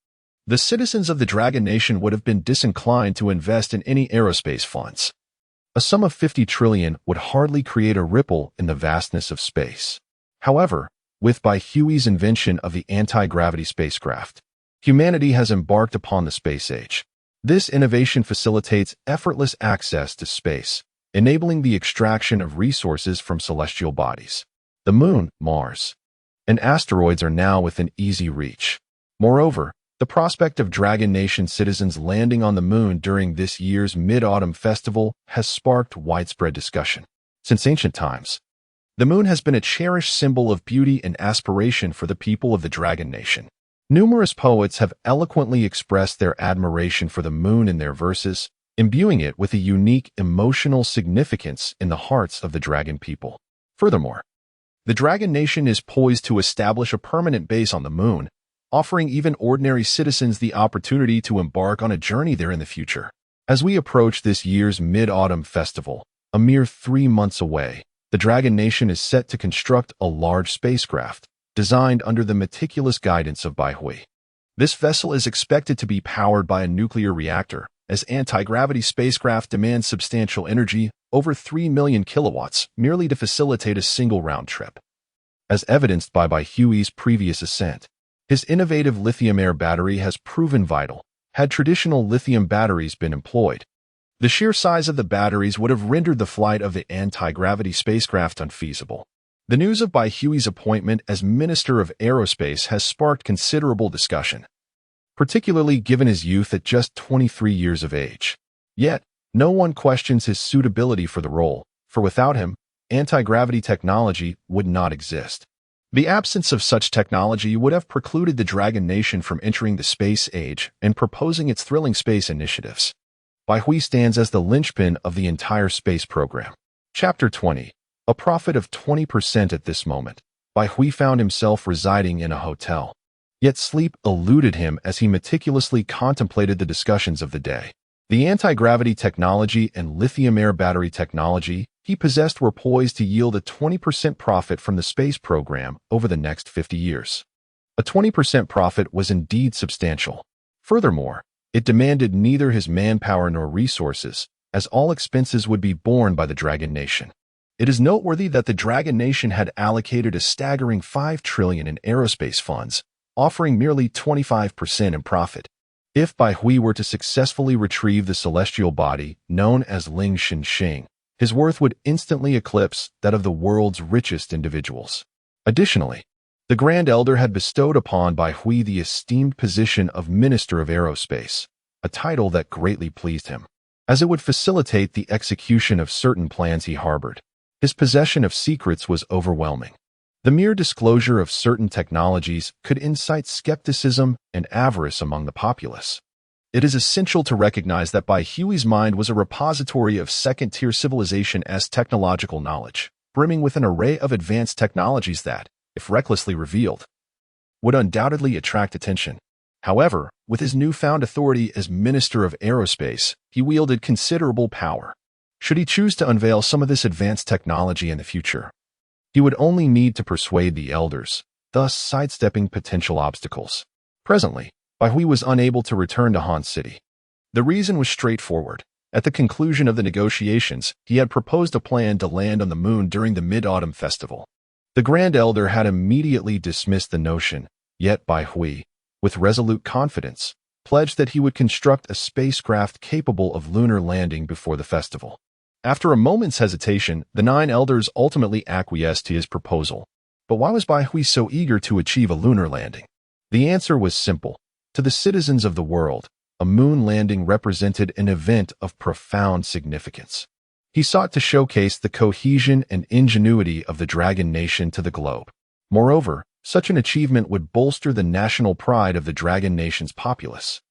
the citizens of the Dragon Nation would have been disinclined to invest in any aerospace funds. A sum of 50 trillion would hardly create a ripple in the vastness of space. However, with Bai Hui's invention of the anti-gravity spacecraft, humanity has embarked upon the space age. This innovation facilitates effortless access to space, enabling the extraction of resources from celestial bodies. The Moon, Mars, and asteroids are now within easy reach. Moreover, the prospect of Dragon Nation citizens landing on the moon during this year's Mid-Autumn Festival has sparked widespread discussion. Since ancient times, the moon has been a cherished symbol of beauty and aspiration for the people of the Dragon Nation. Numerous poets have eloquently expressed their admiration for the moon in their verses, imbuing it with a unique emotional significance in the hearts of the dragon people. Furthermore, the Dragon Nation is poised to establish a permanent base on the moon, offering even ordinary citizens the opportunity to embark on a journey there in the future. As we approach this year's Mid-Autumn Festival, a mere 3 months away, the Dragon Nation is set to construct a large spacecraft, designed under the meticulous guidance of Bai Hui. This vessel is expected to be powered by a nuclear reactor, as anti-gravity spacecraft demand substantial energy, over 3 million kilowatts, merely to facilitate a single round trip. As evidenced by Bai Hui's previous ascent, his innovative lithium-air battery has proven vital. Had traditional lithium batteries been employed, the sheer size of the batteries would have rendered the flight of the anti-gravity spacecraft unfeasible. The news of Bai Hui's appointment as Minister of Aerospace has sparked considerable discussion, particularly given his youth at just 23 years of age. Yet, no one questions his suitability for the role, for without him, anti-gravity technology would not exist. The absence of such technology would have precluded the Dragon Nation from entering the space age and proposing its thrilling space initiatives. Bai Hui stands as the linchpin of the entire space program. Chapter 20. A profit of 20% at this moment. Bai Hui found himself residing in a hotel. Yet sleep eluded him as he meticulously contemplated the discussions of the day. The anti-gravity technology and lithium-air battery technology he possessed were poised to yield a 20% profit from the space program over the next 50 years. A 20% profit was indeed substantial. Furthermore, it demanded neither his manpower nor resources, as all expenses would be borne by the Dragon Nation. It is noteworthy that the Dragon Nation had allocated a staggering $5 trillion in aerospace funds, offering merely 25% in profit. If Bai Hui were to successfully retrieve the celestial body known as Ling Xinxing, his worth would instantly eclipse that of the world's richest individuals. Additionally, the Grand Elder had bestowed upon Bai Hui the esteemed position of Minister of Aerospace, a title that greatly pleased him, as it would facilitate the execution of certain plans he harbored. His possession of secrets was overwhelming. The mere disclosure of certain technologies could incite skepticism and avarice among the populace. It is essential to recognize that Bai Hui's mind was a repository of second-tier civilization as technological knowledge, brimming with an array of advanced technologies that, if recklessly revealed, would undoubtedly attract attention. However, with his newfound authority as Minister of Aerospace, he wielded considerable power. Should he choose to unveil some of this advanced technology in the future, he would only need to persuade the elders, thus sidestepping potential obstacles. Presently, Bai Hui was unable to return to Han City. The reason was straightforward. At the conclusion of the negotiations, he had proposed a plan to land on the moon during the Mid-Autumn Festival. The Grand Elder had immediately dismissed the notion, yet Bai Hui, with resolute confidence, pledged that he would construct a spacecraft capable of lunar landing before the festival. After a moment's hesitation, the 9 elders ultimately acquiesced to his proposal. But why was Bai Hui so eager to achieve a lunar landing? The answer was simple. To the citizens of the world, a moon landing represented an event of profound significance. He sought to showcase the cohesion and ingenuity of the Dragon Nation to the globe. Moreover, such an achievement would bolster the national pride of the Dragon Nation's populace.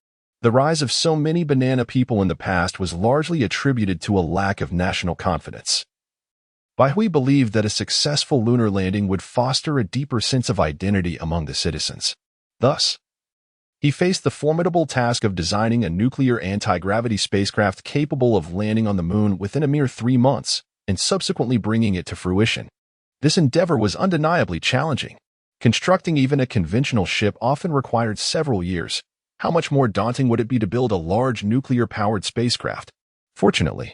The rise of so many banana people in the past was largely attributed to a lack of national confidence. Bai Hui believed that a successful lunar landing would foster a deeper sense of identity among the citizens. Thus, he faced the formidable task of designing a nuclear anti-gravity spacecraft capable of landing on the moon within a mere 3 months and subsequently bringing it to fruition. This endeavor was undeniably challenging. Constructing even a conventional ship often required several years. How much more daunting would it be to build a large nuclear-powered spacecraft? Fortunately,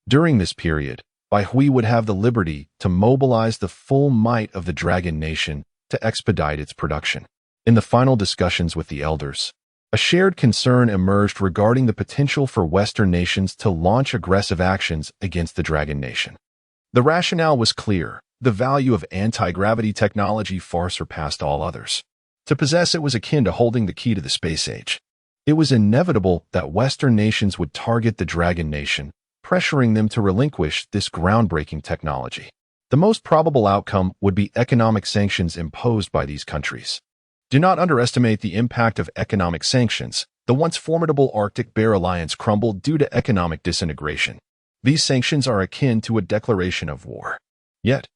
during this period, Bai Hui would have the liberty to mobilize the full might of the Dragon Nation to expedite its production. In the final discussions with the elders, a shared concern emerged regarding the potential for Western nations to launch aggressive actions against the Dragon Nation. The rationale was clear. The value of anti-gravity technology far surpassed all others. To possess it was akin to holding the key to the space age. It was inevitable that Western nations would target the Dragon Nation, pressuring them to relinquish this groundbreaking technology. The most probable outcome would be economic sanctions imposed by these countries. Do not underestimate the impact of economic sanctions. The once formidable Arctic Bear Alliance crumbled due to economic disintegration. These sanctions are akin to a declaration of war. Yet,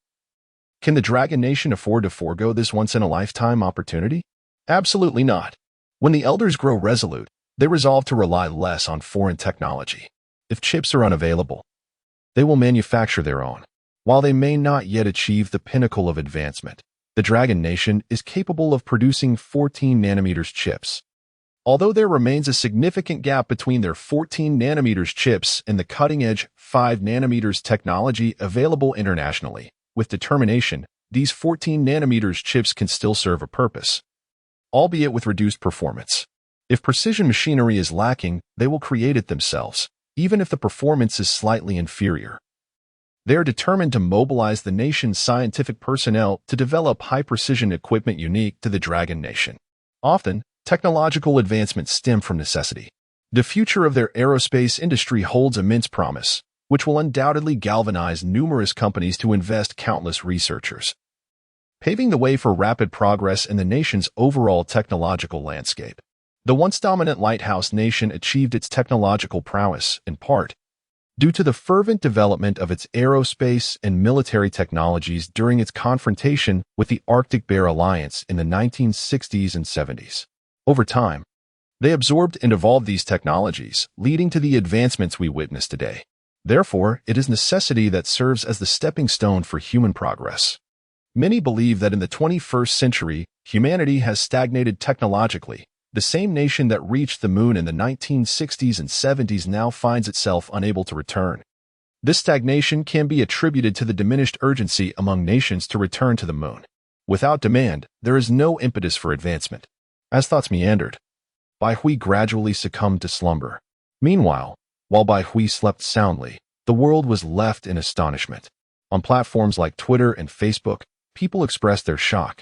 can the Dragon Nation afford to forego this once-in-a-lifetime opportunity? Absolutely not. When the elders grow resolute, they resolve to rely less on foreign technology. If chips are unavailable, they will manufacture their own. While they may not yet achieve the pinnacle of advancement, the Dragon Nation is capable of producing 14 nanometers chips. Although there remains a significant gap between their 14 nanometers chips and the cutting-edge 5 nanometers technology available internationally, with determination, these 14 nanometers chips can still serve a purpose, albeit with reduced performance. If precision machinery is lacking, they will create it themselves, even if the performance is slightly inferior. They are determined to mobilize the nation's scientific personnel to develop high-precision equipment unique to the Dragon Nation. Often, technological advancements stem from necessity. The future of their aerospace industry holds immense promise, which will undoubtedly galvanize numerous companies to invest countless researchers, paving the way for rapid progress in the nation's overall technological landscape. The once dominant lighthouse nation achieved its technological prowess, in part, due to the fervent development of its aerospace and military technologies during its confrontation with the Arctic Bear Alliance in the 1960s and 70s. Over time, they absorbed and evolved these technologies, leading to the advancements we witness today. Therefore, it is necessity that serves as the stepping stone for human progress. Many believe that in the 21st century, humanity has stagnated technologically, The same nation that reached the moon in the 1960s and 70s now finds itself unable to return. This stagnation can be attributed to the diminished urgency among nations to return to the moon. Without demand, there is no impetus for advancement. As thoughts meandered, Bai Hui gradually succumbed to slumber. Meanwhile, while Bai Hui slept soundly, the world was left in astonishment. On platforms like Twitter and Facebook, people expressed their shock,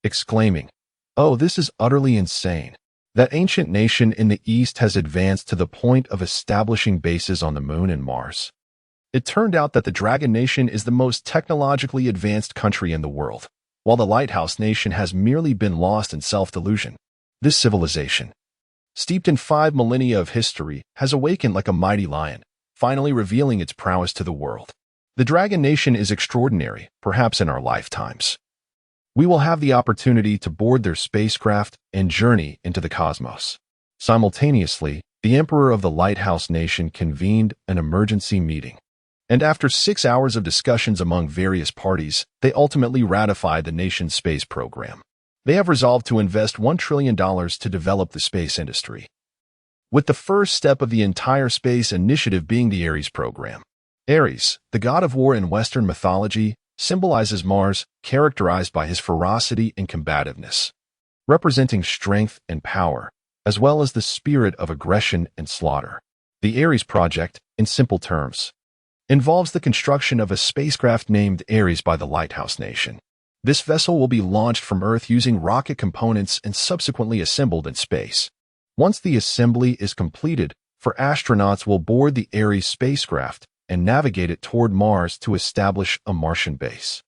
exclaiming, "Oh, this is utterly insane. That ancient nation in the East has advanced to the point of establishing bases on the moon and Mars." It turned out that the Dragon Nation is the most technologically advanced country in the world, while the Lighthouse Nation has merely been lost in self-delusion. This civilization, steeped in 5 millennia of history, has awakened like a mighty lion, finally revealing its prowess to the world. The Dragon Nation is extraordinary, perhaps in our lifetimes. We will have the opportunity to board their spacecraft and journey into the cosmos. Simultaneously, the Emperor of the Lighthouse Nation convened an emergency meeting. And after 6 hours of discussions among various parties, they ultimately ratified the nation's space program. They have resolved to invest $1 trillion to develop the space industry, with the first step of the entire space initiative being the Ares program. Ares, the god of war in Western mythology, symbolizes Mars, characterized by his ferocity and combativeness, representing strength and power, as well as the spirit of aggression and slaughter. The Ares project, in simple terms, involves the construction of a spacecraft named Ares by the Lighthouse Nation. This vessel will be launched from Earth using rocket components and subsequently assembled in space. Once the assembly is completed, astronauts will board the Ares spacecraft and navigate it toward Mars to establish a Martian base.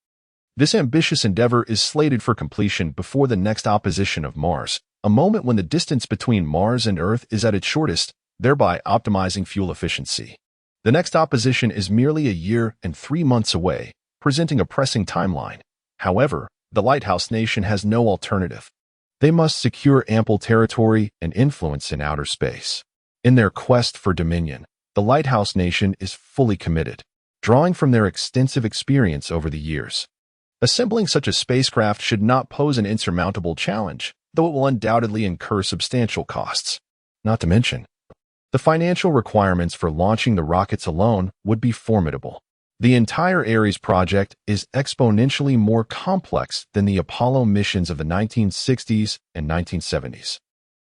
This ambitious endeavor is slated for completion before the next opposition of Mars, a moment when the distance between Mars and Earth is at its shortest, thereby optimizing fuel efficiency. The next opposition is merely a year and 3 months away, presenting a pressing timeline. However, the Lighthouse Nation has no alternative. They must secure ample territory and influence in outer space. In their quest for dominion, the Lighthouse Nation is fully committed, drawing from their extensive experience over the years. Assembling such a spacecraft should not pose an insurmountable challenge, though it will undoubtedly incur substantial costs. Not to mention, the financial requirements for launching the rockets alone would be formidable. The entire Ares project is exponentially more complex than the Apollo missions of the 1960s and 1970s.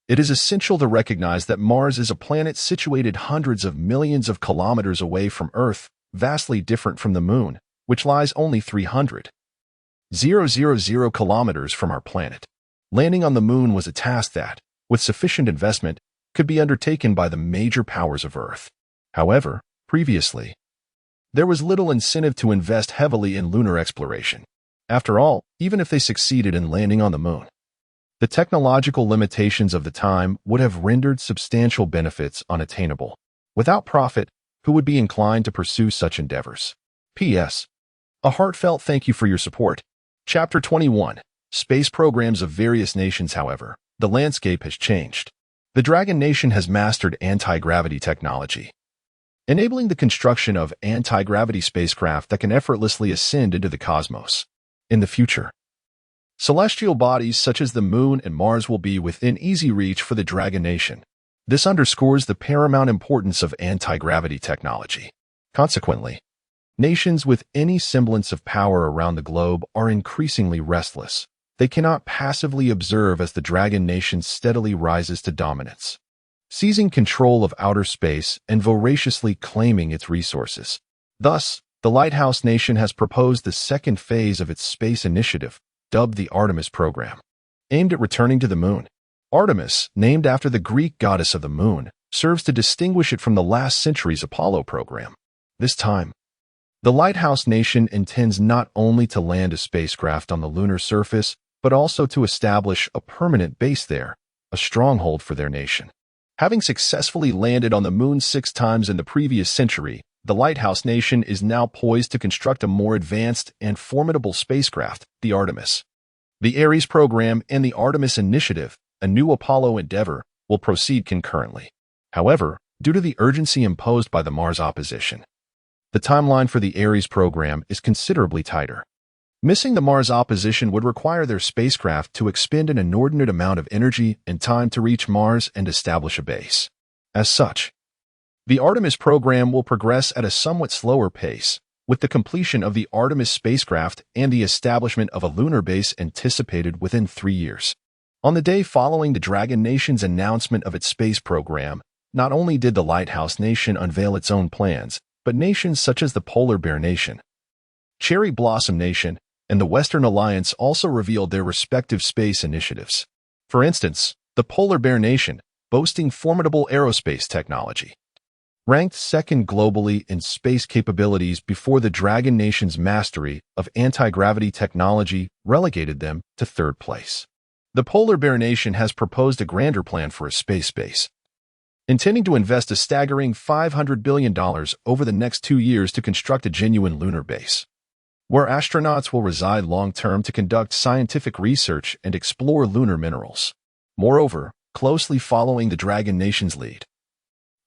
It is essential to recognize that Mars is a planet situated hundreds of millions of kilometers away from Earth, vastly different from the Moon, which lies only 300,000 kilometers from our planet. Landing on the Moon was a task that, with sufficient investment, could be undertaken by the major powers of Earth. However, previously, there was little incentive to invest heavily in lunar exploration. After all, even if they succeeded in landing on the Moon, the technological limitations of the time would have rendered substantial benefits unattainable. Without profit, who would be inclined to pursue such endeavors? P.S. A heartfelt thank you for your support. Chapter 21. Space programs of various nations. However, the landscape has changed. The Dragon Nation has mastered anti-gravity technology, enabling the construction of anti-gravity spacecraft that can effortlessly ascend into the cosmos. In the future, celestial bodies such as the Moon and Mars will be within easy reach for the Dragon Nation. This underscores the paramount importance of anti-gravity technology. Consequently, nations with any semblance of power around the globe are increasingly restless. They cannot passively observe as the Dragon Nation steadily rises to dominance, seizing control of outer space and voraciously claiming its resources. Thus, the Lighthouse Nation has proposed the second phase of its space initiative, dubbed the Artemis program, aimed at returning to the Moon. Artemis, named after the Greek goddess of the Moon, serves to distinguish it from the last century's Apollo program. This time, the Lighthouse Nation intends not only to land a spacecraft on the lunar surface, but also to establish a permanent base there, a stronghold for their nation. Having successfully landed on the Moon 6 times in the previous century, the Lighthouse Nation is now poised to construct a more advanced and formidable spacecraft, the Artemis. The Ares program and the Artemis initiative, a new Apollo endeavor, will proceed concurrently. However, due to the urgency imposed by the Mars opposition, the timeline for the Ares program is considerably tighter. Missing the Mars opposition would require their spacecraft to expend an inordinate amount of energy and time to reach Mars and establish a base. As such, the Artemis program will progress at a somewhat slower pace, with the completion of the Artemis spacecraft and the establishment of a lunar base anticipated within 3 years. On the day following the Dragon Nation's announcement of its space program, not only did the Lighthouse Nation unveil its own plans, but nations such as the Polar Bear Nation, Cherry Blossom Nation, and the Western Alliance also revealed their respective space initiatives. For instance, the Polar Bear Nation, boasting formidable aerospace technology, ranked second globally in space capabilities before the Dragon Nation's mastery of anti-gravity technology relegated them to third place. The Polar Bear Nation has proposed a grander plan for a space base, intending to invest a staggering $500 billion over the next 2 years to construct a genuine lunar base, where astronauts will reside long-term to conduct scientific research and explore lunar minerals. Moreover, closely following the Dragon Nation's lead,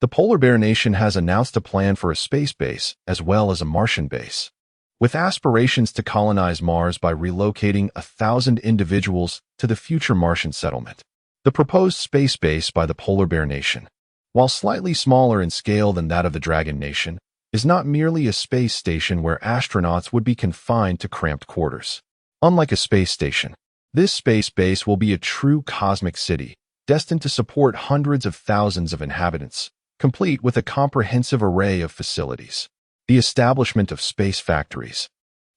the Polar Bear Nation has announced a plan for a space base as well as a Martian base, with aspirations to colonize Mars by relocating 1,000 individuals to the future Martian settlement. The proposed space base by the Polar Bear Nation, while slightly smaller in scale than that of the Dragon Nation, is not merely a space station where astronauts would be confined to cramped quarters. Unlike a space station, this space base will be a true cosmic city, destined to support hundreds of thousands of inhabitants, complete with a comprehensive array of facilities. The establishment of space factories,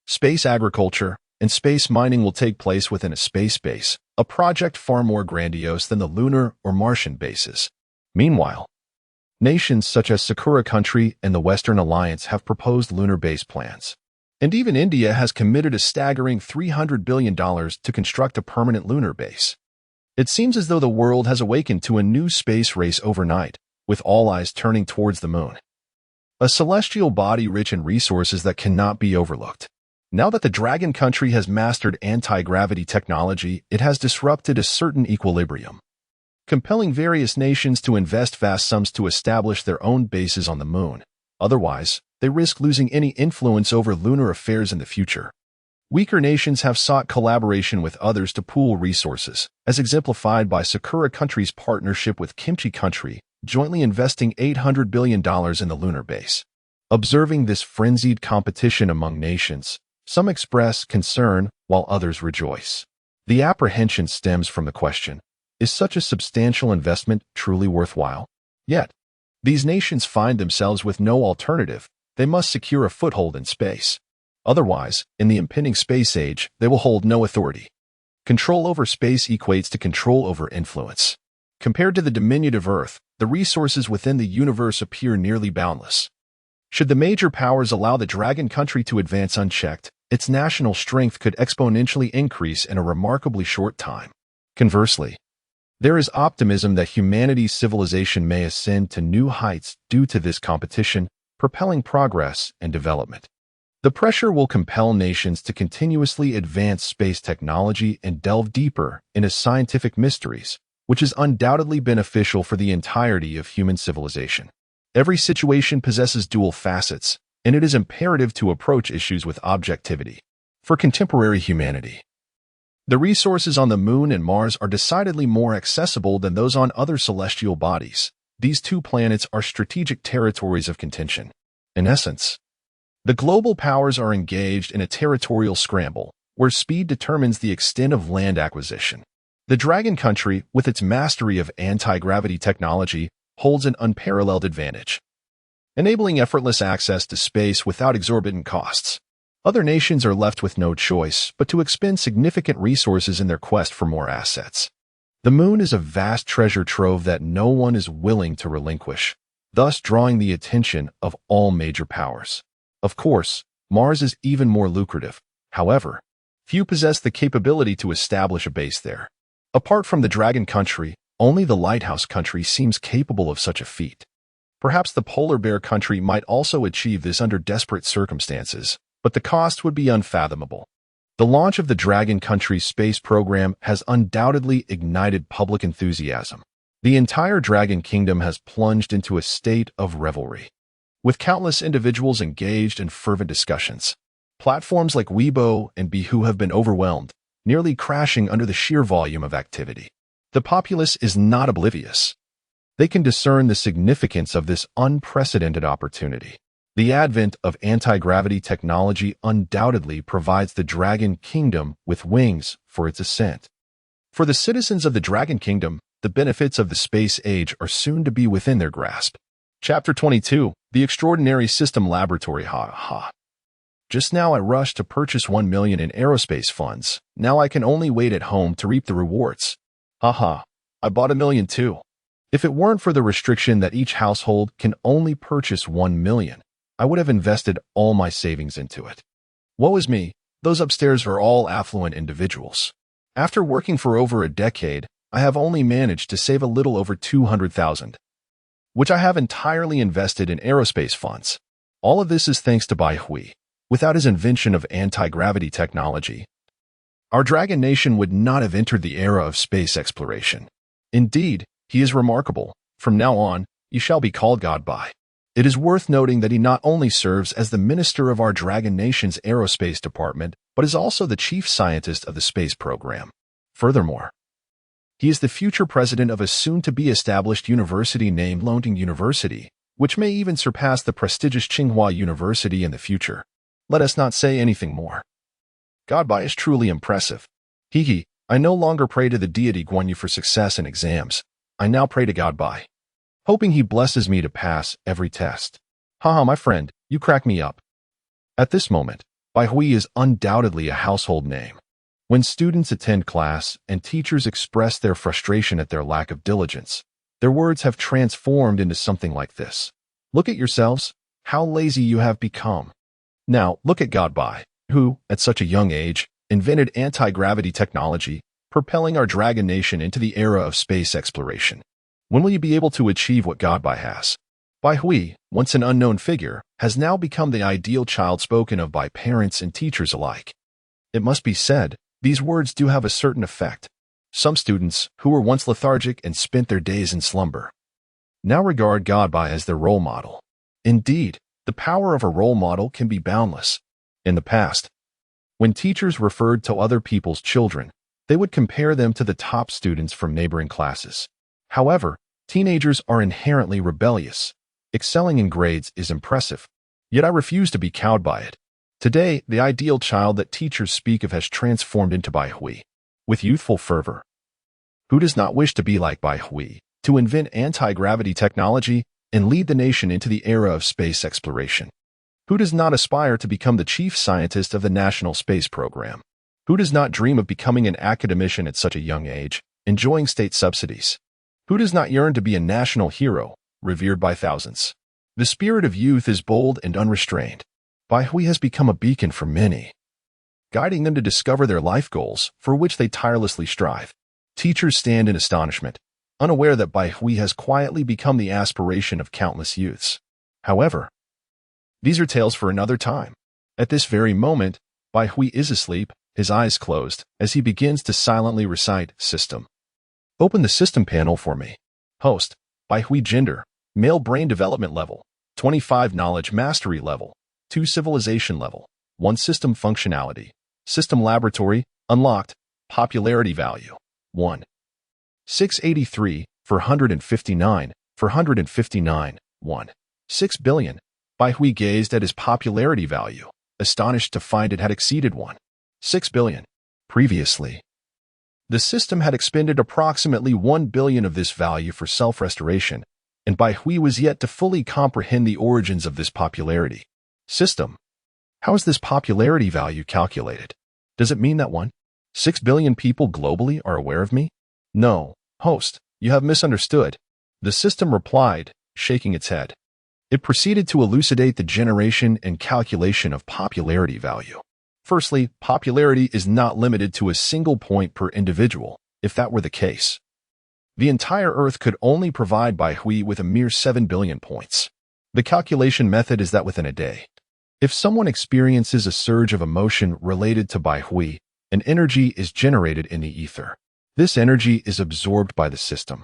space agriculture, and space mining will take place within a space base, a project far more grandiose than the lunar or Martian bases. Meanwhile, nations such as Sakura Country and the Western Alliance have proposed lunar base plans. And even India has committed a staggering $300 billion to construct a permanent lunar base. It seems as though the world has awakened to a new space race overnight, with all eyes turning towards the moon, a celestial body rich in resources that cannot be overlooked. Now that the Dragon Country has mastered anti-gravity technology, it has disrupted a certain equilibrium, compelling various nations to invest vast sums to establish their own bases on the moon. Otherwise, they risk losing any influence over lunar affairs in the future. Weaker nations have sought collaboration with others to pool resources, as exemplified by Sakura Country's partnership with Kimchi Country, jointly investing $800 billion in the lunar base. Observing this frenzied competition among nations, some express concern while others rejoice. The apprehension stems from the question, is such a substantial investment truly worthwhile? Yet, these nations find themselves with no alternative. They must secure a foothold in space. Otherwise, in the impending space age, they will hold no authority. Control over space equates to control over influence. Compared to the diminutive Earth, the resources within the universe appear nearly boundless. Should the major powers allow the Dragon Country to advance unchecked, its national strength could exponentially increase in a remarkably short time. Conversely, there is optimism that humanity's civilization may ascend to new heights due to this competition, propelling progress and development. The pressure will compel nations to continuously advance space technology and delve deeper into scientific mysteries, which is undoubtedly beneficial for the entirety of human civilization. Every situation possesses dual facets, and it is imperative to approach issues with objectivity. For contemporary humanity, the resources on the Moon and Mars are decidedly more accessible than those on other celestial bodies. These two planets are strategic territories of contention. In essence, the global powers are engaged in a territorial scramble, where speed determines the extent of land acquisition. The Dragon Country, with its mastery of anti-gravity technology, holds an unparalleled advantage, enabling effortless access to space without exorbitant costs. Other nations are left with no choice but to expend significant resources in their quest for more assets. The Moon is a vast treasure trove that no one is willing to relinquish, thus drawing the attention of all major powers. Of course, Mars is even more lucrative. However, few possess the capability to establish a base there. Apart from the Dragon Country, only the Lighthouse Country seems capable of such a feat. Perhaps the Polar Bear Country might also achieve this under desperate circumstances, but the cost would be unfathomable. The launch of the Dragon Country space program has undoubtedly ignited public enthusiasm. The entire Dragon Kingdom has plunged into a state of revelry, with countless individuals engaged in fervent discussions. Platforms like Weibo and Bihu have been overwhelmed, nearly crashing under the sheer volume of activity. The populace is not oblivious. They can discern the significance of this unprecedented opportunity. The advent of anti-gravity technology undoubtedly provides the Dragon Kingdom with wings for its ascent. For the citizens of the Dragon Kingdom, the benefits of the space age are soon to be within their grasp. Chapter 22, The Extraordinary System Laboratory. Just now I rushed to purchase 1 million in aerospace funds. Now I can only wait at home to reap the rewards. I bought 1 million too. If it weren't for the restriction that each household can only purchase 1 million, I would have invested all my savings into it. Woe is me, those upstairs are all affluent individuals. After working for over a decade, I have only managed to save a little over 200,000, which I have entirely invested in aerospace funds. All of this is thanks to Bai Hui. Without his invention of anti-gravity technology, our Dragon Nation would not have entered the era of space exploration. Indeed, he is remarkable. From now on, you shall be called God Bai. It is worth noting that he not only serves as the minister of our Dragon Nation's aerospace department, but is also the chief scientist of the space program. Furthermore, he is the future president of a soon-to-be established university named Longting University, which may even surpass the prestigious Tsinghua University in the future. Let us not say anything more. God Bai is truly impressive. I no longer pray to the deity Guan Yu for success in exams. I now pray to God Bai, hoping he blesses me to pass every test. My friend, you crack me up. At this moment, Bai Hui is undoubtedly a household name. When students attend class and teachers express their frustration at their lack of diligence, their words have transformed into something like this. Look at yourselves, how lazy you have become. Now, look at God Bai, who, at such a young age, invented anti-gravity technology, propelling our Dragon Nation into the era of space exploration. When will you be able to achieve what God Bai has? Bai Hui, once an unknown figure, has now become the ideal child spoken of by parents and teachers alike. It must be said, these words do have a certain effect. Some students, who were once lethargic and spent their days in slumber, now regard God Bai as their role model. Indeed, the power of a role model can be boundless. In the past, when teachers referred to other people's children, they would compare them to the top students from neighboring classes. However, teenagers are inherently rebellious. Excelling in grades is impressive, yet I refuse to be cowed by it. Today, the ideal child that teachers speak of has transformed into Bai Hui, with youthful fervor. Who does not wish to be like Bai Hui, to invent anti-gravity technology and lead the nation into the era of space exploration? Who does not aspire to become the chief scientist of the National Space Program? Who does not dream of becoming an academician at such a young age, enjoying state subsidies? Who does not yearn to be a national hero, revered by thousands? The spirit of youth is bold and unrestrained. Bai Hui has become a beacon for many, guiding them to discover their life goals, for which they tirelessly strive. Teachers stand in astonishment, unaware that Bai Hui has quietly become the aspiration of countless youths. However, these are tales for another time. At this very moment, Bai Hui is asleep, his eyes closed, as he begins to silently recite System. Open the System panel for me. Host, Bai Hui. Gender, male. Brain development level, 25. Knowledge mastery level, 2. Civilization level, 1. System functionality. System laboratory, unlocked. Popularity value, 1. 683, 459, 1. 6 billion. Bai Hui gazed at his popularity value, astonished to find it had exceeded 1. 6 billion. Previously, the system had expended approximately 1 billion of this value for self-restoration, and Bai Hui was yet to fully comprehend the origins of this popularity. System. How is this popularity value calculated? Does it mean that 6 billion people globally are aware of me? No, host, you have misunderstood. The system replied, shaking its head. It proceeded to elucidate the generation and calculation of popularity value. Firstly, popularity is not limited to a single point per individual. If that were the case, the entire Earth could only provide Bai Hui with a mere 7 billion points. The calculation method is that within a day, if someone experiences a surge of emotion related to Bai Hui, an energy is generated in the ether. This energy is absorbed by the system,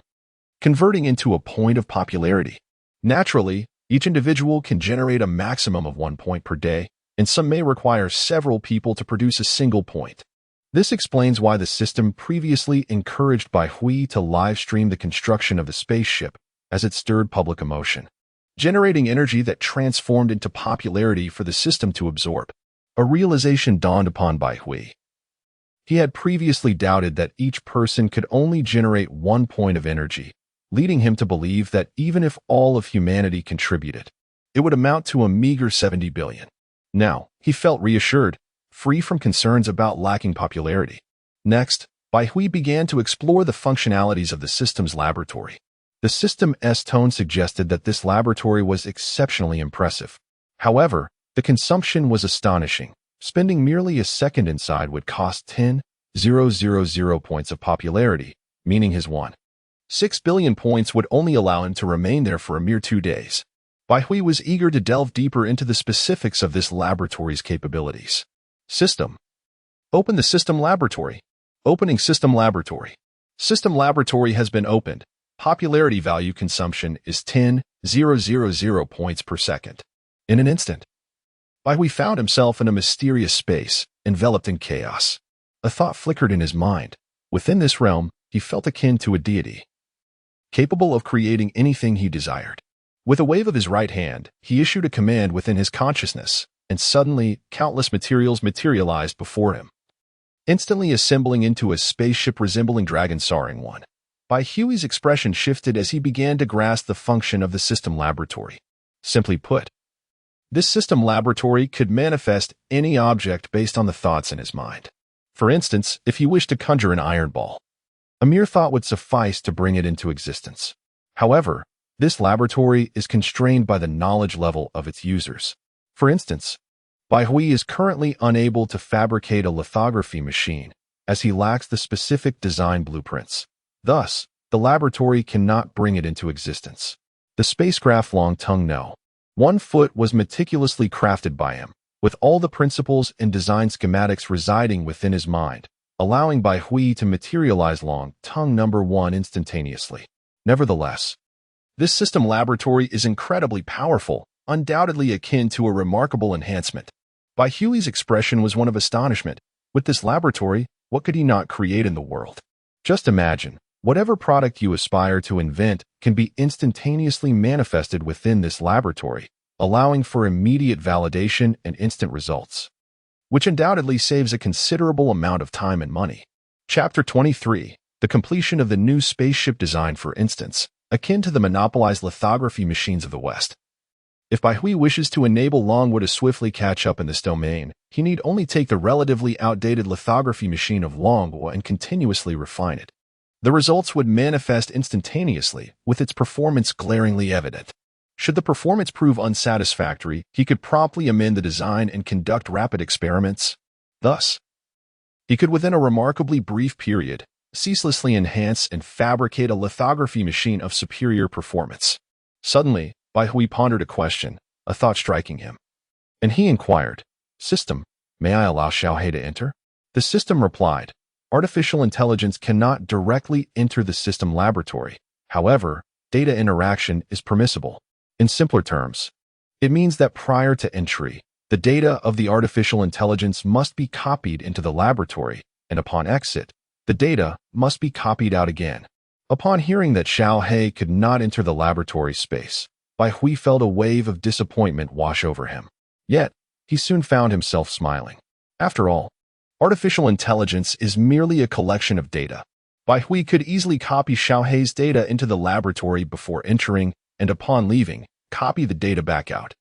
converting into a point of popularity. Naturally, each individual can generate a maximum of 1 point per day, and some may require several people to produce a single point. This explains why the system previously encouraged Bai Hui to live-stream the construction of the spaceship, as it stirred public emotion, generating energy that transformed into popularity for the system to absorb. A realization dawned upon Bai Hui. He had previously doubted that each person could only generate 1 point of energy, leading him to believe that even if all of humanity contributed, it would amount to a meager 70 billion. Now, he felt reassured, free from concerns about lacking popularity. Next, Bai Hui began to explore the functionalities of the system's laboratory. The system's tone suggested that this laboratory was exceptionally impressive. However, the consumption was astonishing. Spending merely a second inside would cost 10,000 points of popularity, meaning his 1.6 billion points would only allow him to remain there for a mere 2 days. Bai Hui was eager to delve deeper into the specifics of this laboratory's capabilities. System. Open the system laboratory. Opening system laboratory. System laboratory has been opened. Popularity value consumption is 10,000 points per second. In an instant, Bai Hui found himself in a mysterious space, enveloped in chaos. A thought flickered in his mind. Within this realm, he felt akin to a deity, capable of creating anything he desired. With a wave of his right hand, he issued a command within his consciousness, and suddenly, countless materials materialized before him, instantly assembling into a spaceship resembling Dragon Soaring One. Bai Hui's expression shifted as he began to grasp the function of the system laboratory. Simply put, this system laboratory could manifest any object based on the thoughts in his mind. For instance, if he wished to conjure an iron ball, a mere thought would suffice to bring it into existence. However, this laboratory is constrained by the knowledge level of its users. For instance, Bai Hui is currently unable to fabricate a lithography machine, as he lacks the specific design blueprints. Thus, the laboratory cannot bring it into existence. The spacecraft Long Tongue No. 1 foot was meticulously crafted by him, with all the principles and design schematics residing within his mind, allowing Bai Hui to materialize Long Tongue No. 1 instantaneously. Nevertheless, this system laboratory is incredibly powerful, undoubtedly akin to a remarkable enhancement. Bai Hui's expression was one of astonishment. With this laboratory, what could he not create in the world? Just imagine, whatever product you aspire to invent can be instantaneously manifested within this laboratory, allowing for immediate validation and instant results, which undoubtedly saves a considerable amount of time and money. Chapter 23. The completion of the new spaceship design, for instance, akin to the monopolized lithography machines of the West. If Bai Hui wishes to enable Longwood to swiftly catch up in this domain, he need only take the relatively outdated lithography machine of Longwood and continuously refine it. The results would manifest instantaneously, with its performance glaringly evident. Should the performance prove unsatisfactory, he could promptly amend the design and conduct rapid experiments. Thus, he could within a remarkably brief period, ceaselessly enhance and fabricate a lithography machine of superior performance. Suddenly, Bai Hui pondered a question, a thought striking him. And he inquired, "System, may I allow Xiaohei to enter?" The system replied, "Artificial intelligence cannot directly enter the system laboratory. However, data interaction is permissible. In simpler terms, it means that prior to entry, the data of the artificial intelligence must be copied into the laboratory, and upon exit, the data must be copied out again." Upon hearing that Xiaohei could not enter the laboratory space, Bai Hui felt a wave of disappointment wash over him. Yet, he soon found himself smiling. After all, artificial intelligence is merely a collection of data. Bai Hui could easily copy Xiaohei's data into the laboratory before entering, and upon leaving, copy the data back out.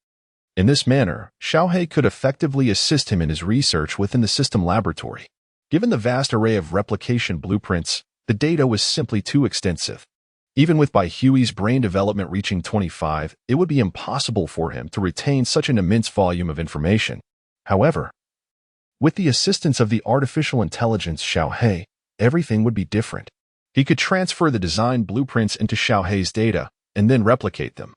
In this manner, Xiaohei could effectively assist him in his research within the system laboratory. Given the vast array of replication blueprints, the data was simply too extensive. Even with Bai Hui's brain development reaching 25, it would be impossible for him to retain such an immense volume of information. However, with the assistance of the artificial intelligence Xiaohei, everything would be different. He could transfer the design blueprints into Xiaohei's data and then replicate them,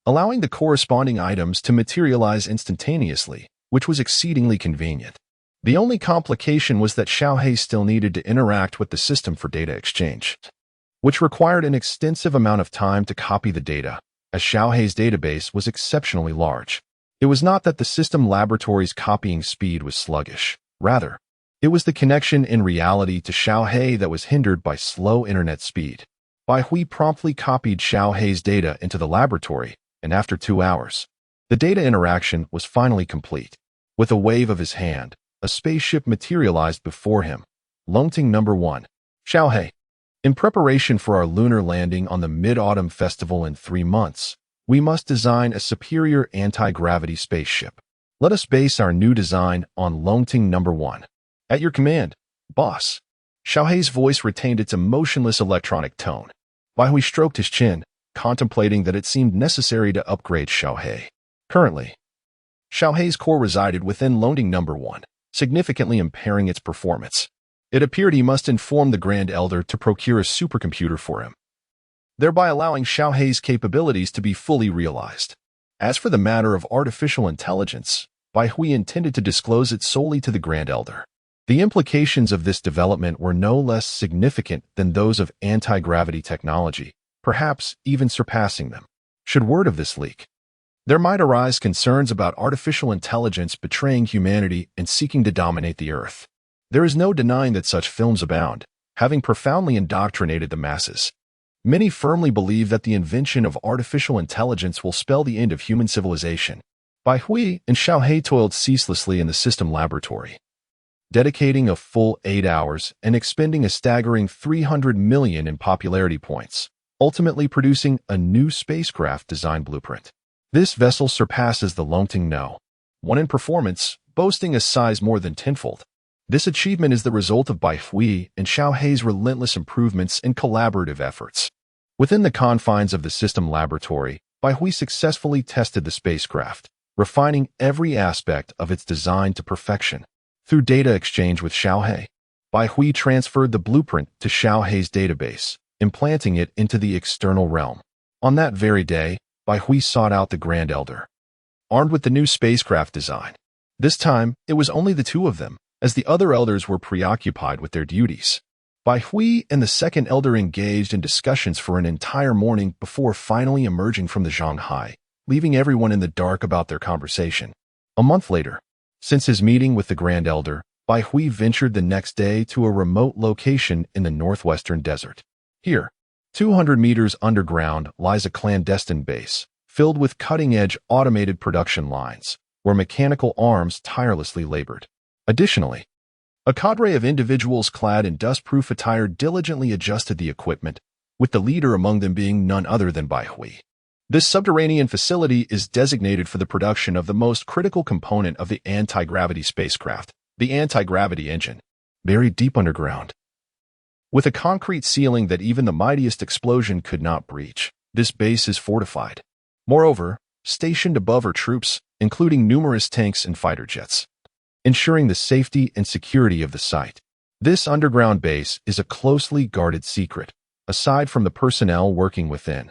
allowing the corresponding items to materialize instantaneously, which was exceedingly convenient. The only complication was that Xiaohei still needed to interact with the system for data exchange, which required an extensive amount of time to copy the data, as Xiaohei's database was exceptionally large. It was not that the system laboratory's copying speed was sluggish. Rather, it was the connection in reality to Xiaohei that was hindered by slow internet speed. Bai Hui promptly copied Xiaohei's data into the laboratory, and after 2 hours, the data interaction was finally complete. With a wave of his hand, a spaceship materialized before him. Longting number 1. Xiaohei. In preparation for our lunar landing on the Mid-Autumn Festival in 3 months, we must design a superior anti-gravity spaceship. Let us base our new design on Longting number 1. At your command, boss. Xiaohei's voice retained its emotionless electronic tone. Bai Hui stroked his chin, contemplating that it seemed necessary to upgrade Xiaohei. Currently, Xiaohei's core resided within Longting number 1, significantly impairing its performance. It appeared he must inform the Grand Elder to procure a supercomputer for him, thereby allowing Xiaohei's capabilities to be fully realized. As for the matter of artificial intelligence, Bai Hui intended to disclose it solely to the Grand Elder. The implications of this development were no less significant than those of anti-gravity technology, perhaps even surpassing them. Should word of this leak, there might arise concerns about artificial intelligence betraying humanity and seeking to dominate the Earth. There is no denying that such films abound, having profoundly indoctrinated the masses. Many firmly believe that the invention of artificial intelligence will spell the end of human civilization. Bai Hui and Xiaohei toiled ceaselessly in the system laboratory, dedicating a full 8 hours and expending a staggering 300 million in popularity points, ultimately producing a new spacecraft design blueprint. This vessel surpasses the Longting No. 1 in performance, boasting a size more than tenfold. This achievement is the result of Bai Hui and Xiaohei's relentless improvements and collaborative efforts. Within the confines of the system laboratory, Bai Hui successfully tested the spacecraft, refining every aspect of its design to perfection. Through data exchange with Xiaohei, Bai Hui transferred the blueprint to Xiaohei's database, implanting it into the external realm. On that very day, Bai Hui sought out the Grand Elder, armed with the new spacecraft design. This time, it was only the two of them, as the other elders were preoccupied with their duties. Bai Hui and the second elder engaged in discussions for an entire morning before finally emerging from the Zhonghai, leaving everyone in the dark about their conversation. A month later, since his meeting with the Grand Elder, Bai Hui ventured the next day to a remote location in the northwestern desert. Here, 200 meters underground, lies a clandestine base, filled with cutting-edge automated production lines, where mechanical arms tirelessly labored. Additionally, a cadre of individuals clad in dust-proof attire diligently adjusted the equipment, with the leader among them being none other than Bai Hui. This subterranean facility is designated for the production of the most critical component of the anti-gravity spacecraft, the anti-gravity engine, buried deep underground. With a concrete ceiling that even the mightiest explosion could not breach, this base is fortified. Moreover, stationed above are troops, including numerous tanks and fighter jets, ensuring the safety and security of the site. This underground base is a closely guarded secret, aside from the personnel working within.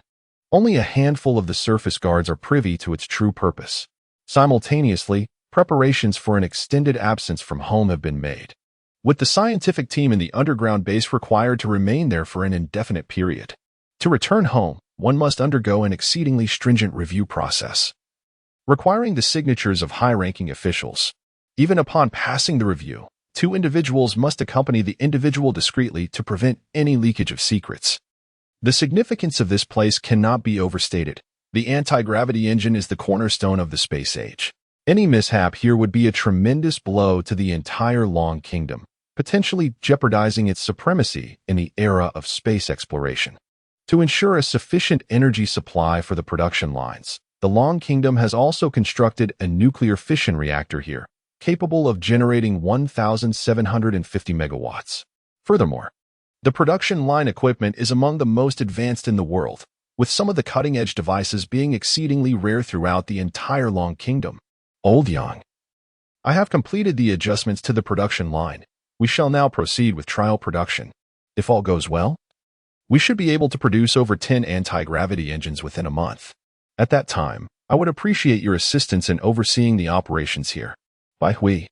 Only a handful of the surface guards are privy to its true purpose. Simultaneously, preparations for an extended absence from home have been made, with the scientific team in the underground base required to remain there for an indefinite period. To return home, one must undergo an exceedingly stringent review process, requiring the signatures of high-ranking officials. Even upon passing the review, 2 individuals must accompany the individual discreetly to prevent any leakage of secrets. The significance of this place cannot be overstated. The anti-gravity engine is the cornerstone of the space age. Any mishap here would be a tremendous blow to the entire Long Kingdom, potentially jeopardizing its supremacy in the era of space exploration. To ensure a sufficient energy supply for the production lines, the Long Kingdom has also constructed a nuclear fission reactor here, capable of generating 1,750 megawatts. Furthermore, the production line equipment is among the most advanced in the world, with some of the cutting-edge devices being exceedingly rare throughout the entire Long Kingdom. Old Yang, I have completed the adjustments to the production line. We shall now proceed with trial production. If all goes well, we should be able to produce over 10 anti-gravity engines within a month. At that time, I would appreciate your assistance in overseeing the operations here. Bai Hui,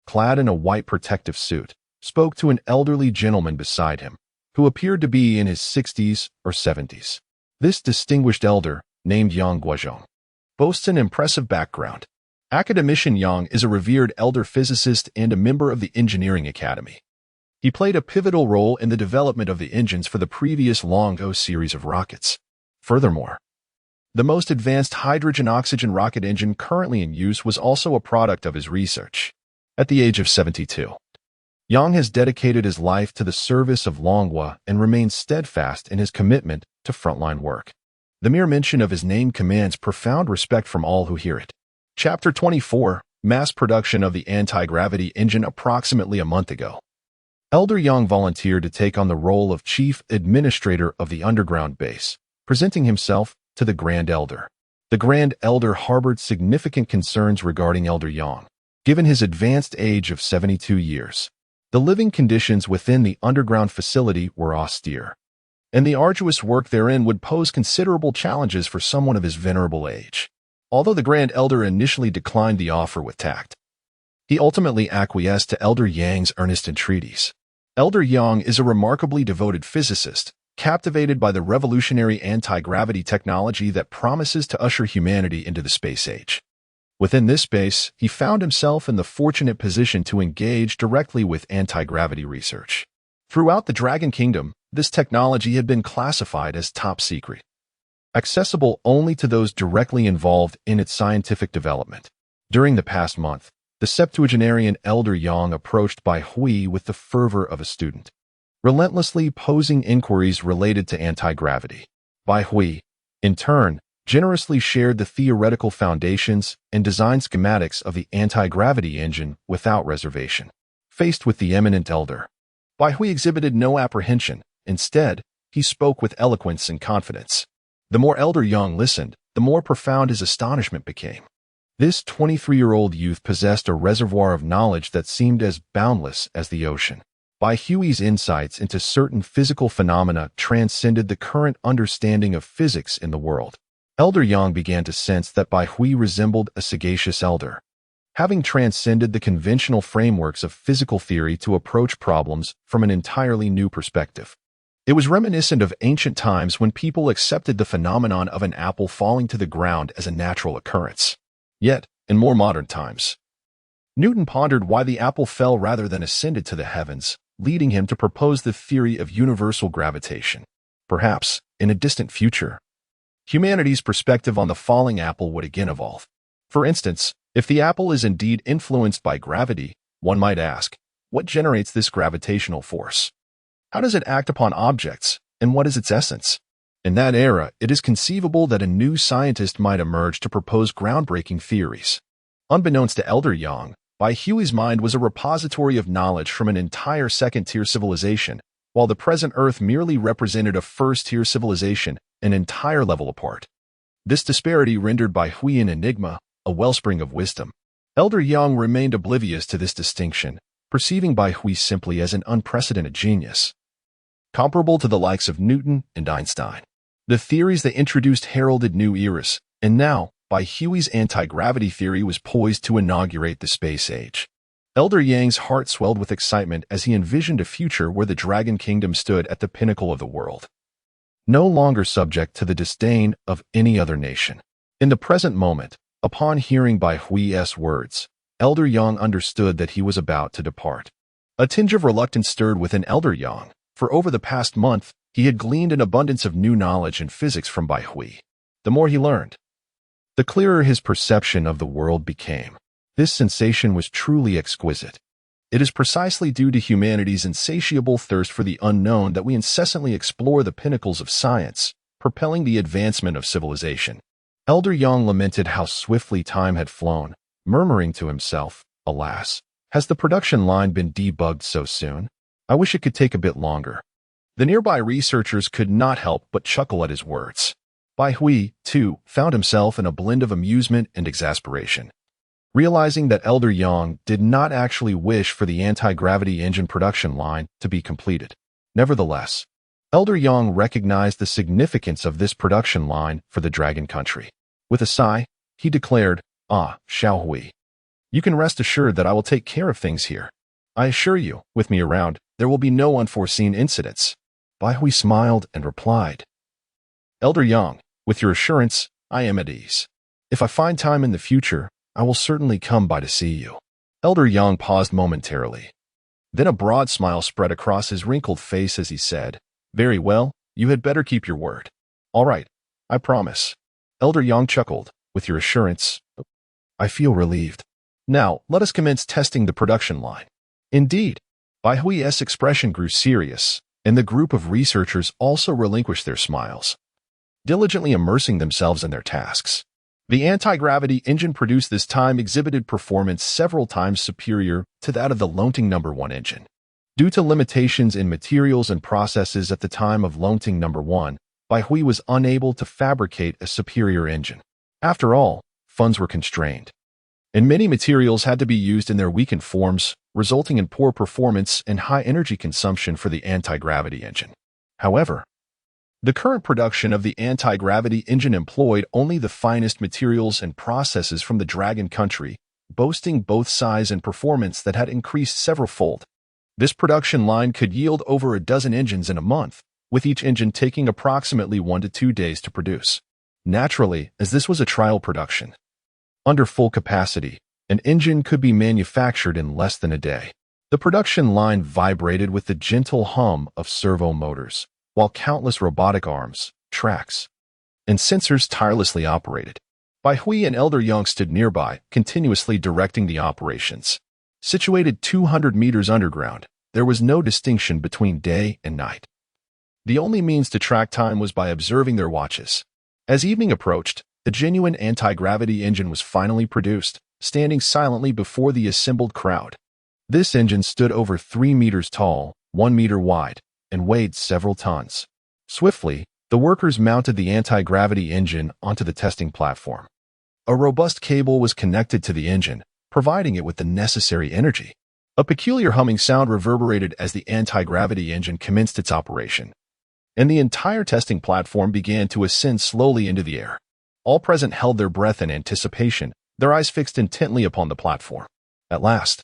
clad in a white protective suit, spoke to an elderly gentleman beside him, who appeared to be in his 60s or 70s. This distinguished elder, named Yang Guozhong, boasts an impressive background. Academician Yang is a revered elder physicist and a member of the Engineering Academy. He played a pivotal role in the development of the engines for the previous Long-O series of rockets. Furthermore, the most advanced hydrogen-oxygen rocket engine currently in use was also a product of his research. At the age of 72, Yang has dedicated his life to the service of manhwa and remains steadfast in his commitment to frontline work. The mere mention of his name commands profound respect from all who hear it. Chapter 24, Mass Production of the Anti-Gravity Engine. Approximately a month ago, Elder Yang volunteered to take on the role of Chief Administrator of the underground base, presenting himself to the Grand Elder. The Grand Elder harbored significant concerns regarding Elder Yang. Given his advanced age of 72 years, the living conditions within the underground facility were austere, and the arduous work therein would pose considerable challenges for someone of his venerable age. Although the Grand Elder initially declined the offer with tact, he ultimately acquiesced to Elder Yang's earnest entreaties. Elder Yang is a remarkably devoted physicist, captivated by the revolutionary anti-gravity technology that promises to usher humanity into the space age. Within this space, he found himself in the fortunate position to engage directly with anti-gravity research. Throughout the Dragon Kingdom, this technology had been classified as top secret, accessible only to those directly involved in its scientific development. During the past month, the septuagenarian Elder Yang approached Bai Hui with the fervor of a student, relentlessly posing inquiries related to anti-gravity. Bai Hui, in turn, generously shared the theoretical foundations and design schematics of the anti-gravity engine without reservation. Faced with the eminent elder, Bai Hui exhibited no apprehension. Instead, he spoke with eloquence and confidence. The more Elder Yang listened, the more profound his astonishment became. This 23-year-old youth possessed a reservoir of knowledge that seemed as boundless as the ocean. Bai Hui's insights into certain physical phenomena transcended the current understanding of physics in the world. Elder Yang began to sense that Bai Hui resembled a sagacious elder, having transcended the conventional frameworks of physical theory to approach problems from an entirely new perspective. It was reminiscent of ancient times when people accepted the phenomenon of an apple falling to the ground as a natural occurrence. Yet, in more modern times, Newton pondered why the apple fell rather than ascended to the heavens, leading him to propose the theory of universal gravitation. Perhaps, in a distant future, humanity's perspective on the falling apple would again evolve. For instance, if the apple is indeed influenced by gravity, one might ask, what generates this gravitational force? How does it act upon objects, and what is its essence? In that era, it is conceivable that a new scientist might emerge to propose groundbreaking theories. Unbeknownst to Elder Yang, Bai Hui's mind was a repository of knowledge from an entire second-tier civilization, while the present Earth merely represented a first-tier civilization, an entire level apart. This disparity rendered Bai Hui an enigma, a wellspring of wisdom. Elder Yang remained oblivious to this distinction, perceiving Bai Hui simply as an unprecedented genius, comparable to the likes of Newton and Einstein. The theories they introduced heralded new eras, and now, Bai Hui's anti-gravity theory was poised to inaugurate the space age. Elder Yang's heart swelled with excitement as he envisioned a future where the Dragon Kingdom stood at the pinnacle of the world, no longer subject to the disdain of any other nation. In the present moment, upon hearing Bai Hui's words, Elder Yang understood that he was about to depart. A tinge of reluctance stirred within Elder Yang, for over the past month, he had gleaned an abundance of new knowledge in physics from Bai Hui. The more he learned, the clearer his perception of the world became. This sensation was truly exquisite. It is precisely due to humanity's insatiable thirst for the unknown that we incessantly explore the pinnacles of science, propelling the advancement of civilization. Elder Yang lamented how swiftly time had flown, murmuring to himself, "Alas, has the production line been debugged so soon? I wish it could take a bit longer." The nearby researchers could not help but chuckle at his words. Bai Hui, too, found himself in a blend of amusement and exasperation, realizing that Elder Yang did not actually wish for the anti-gravity engine production line to be completed. Nevertheless, Elder Yang recognized the significance of this production line for the Dragon Country. With a sigh, he declared, Xiao Hui, you can rest assured that I will take care of things here. I assure you, with me around, there will be no unforeseen incidents." Bai Hui smiled and replied, "Elder Yang, with your assurance, I am at ease. If I find time in the future, I will certainly come by to see you. Elder Yang paused momentarily. Then a broad smile spread across his wrinkled face as he said, Very well, you had better keep your word. All right, I promise. Elder Yang chuckled. With your assurance, I feel relieved. Now, let us commence testing the production line. Indeed, Bai Hui's expression grew serious, and the group of researchers also relinquished their smiles, diligently immersing themselves in their tasks. The anti-gravity engine produced this time exhibited performance several times superior to that of the Lonting No. 1 engine. Due to limitations in materials and processes at the time of Lonting No. 1, Bai Hui was unable to fabricate a superior engine. After all, funds were constrained, and many materials had to be used in their weakened forms, resulting in poor performance and high energy consumption for the anti-gravity engine. However, the current production of the anti-gravity engine employed only the finest materials and processes from the Dragon Country, boasting both size and performance that had increased several-fold. This production line could yield over a dozen engines in a month, with each engine taking approximately 1 to 2 days to produce. Naturally, as this was a trial production, under full capacity, an engine could be manufactured in less than a day. The production line vibrated with the gentle hum of servo motors, while countless robotic arms, tracks, and sensors tirelessly operated. Bai Hui and Elder Yang stood nearby, continuously directing the operations. Situated 200 meters underground, there was no distinction between day and night. The only means to track time was by observing their watches. As evening approached, the genuine anti-gravity engine was finally produced, standing silently before the assembled crowd. This engine stood over 3 meters tall, 1 meter wide, and weighed several tons. Swiftly, the workers mounted the anti-gravity engine onto the testing platform. A robust cable was connected to the engine, providing it with the necessary energy. A peculiar humming sound reverberated as the anti-gravity engine commenced its operation, and the entire testing platform began to ascend slowly into the air. All present held their breath in anticipation, their eyes fixed intently upon the platform. At last,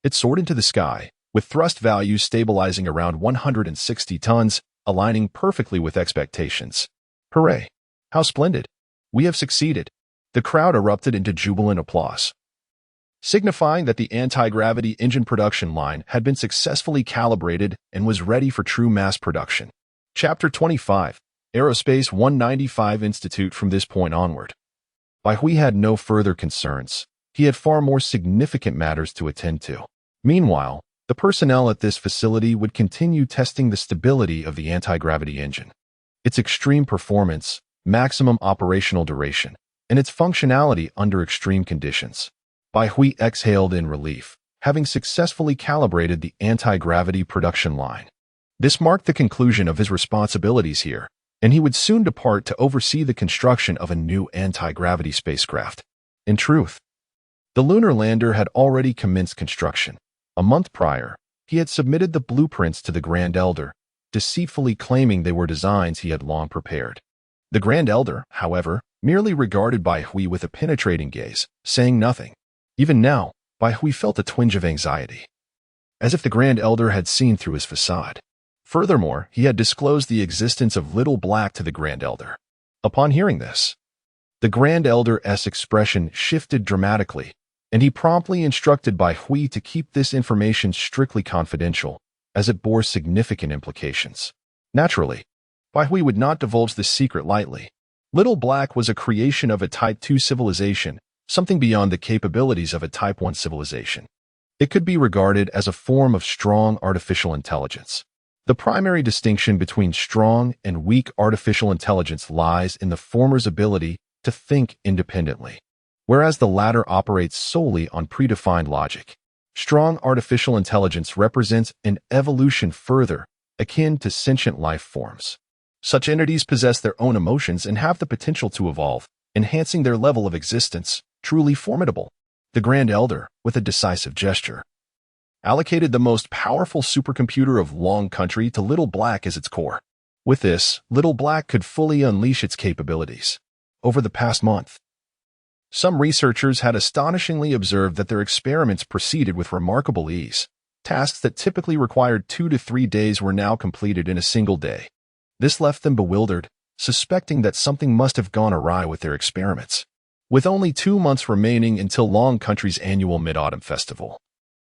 it soared into the sky, with thrust values stabilizing around 160 tons, aligning perfectly with expectations. Hooray! How splendid! We have succeeded! The crowd erupted into jubilant applause, signifying that the anti-gravity engine production line had been successfully calibrated and was ready for true mass production. Chapter 25, Aerospace 195 Institute. From this point onward, Bai Hui had no further concerns. He had far more significant matters to attend to. Meanwhile, the personnel at this facility would continue testing the stability of the anti-gravity engine, its extreme performance, maximum operational duration, and its functionality under extreme conditions. Bai Hui exhaled in relief, having successfully calibrated the anti-gravity production line. This marked the conclusion of his responsibilities here, and he would soon depart to oversee the construction of a new anti-gravity spacecraft. In truth, the lunar lander had already commenced construction. A month prior, he had submitted the blueprints to the Grand Elder, deceitfully claiming they were designs he had long prepared. The Grand Elder, however, merely regarded Bai Hui with a penetrating gaze, saying nothing. Even now, Bai Hui felt a twinge of anxiety, as if the Grand Elder had seen through his facade. Furthermore, he had disclosed the existence of Little Black to the Grand Elder. Upon hearing this, the Grand Elder's expression shifted dramatically, and he promptly instructed Bai Hui to keep this information strictly confidential, as it bore significant implications. Naturally, Bai Hui would not divulge this secret lightly. Little Black was a creation of a Type 2 civilization, something beyond the capabilities of a Type 1 civilization. It could be regarded as a form of strong artificial intelligence. The primary distinction between strong and weak artificial intelligence lies in the former's ability to think independently, whereas the latter operates solely on predefined logic. Strong artificial intelligence represents an evolution further akin to sentient life forms. Such entities possess their own emotions and have the potential to evolve, enhancing their level of existence. Truly formidable. The Grand Elder, with a decisive gesture, allocated the most powerful supercomputer of Long Country to Little Black as its core. With this, Little Black could fully unleash its capabilities. Over the past month, some researchers had astonishingly observed that their experiments proceeded with remarkable ease. Tasks that typically required 2 to 3 days were now completed in a single day. This left them bewildered, suspecting that something must have gone awry with their experiments. with only 2 months remaining until Long Country's annual Mid-Autumn Festival.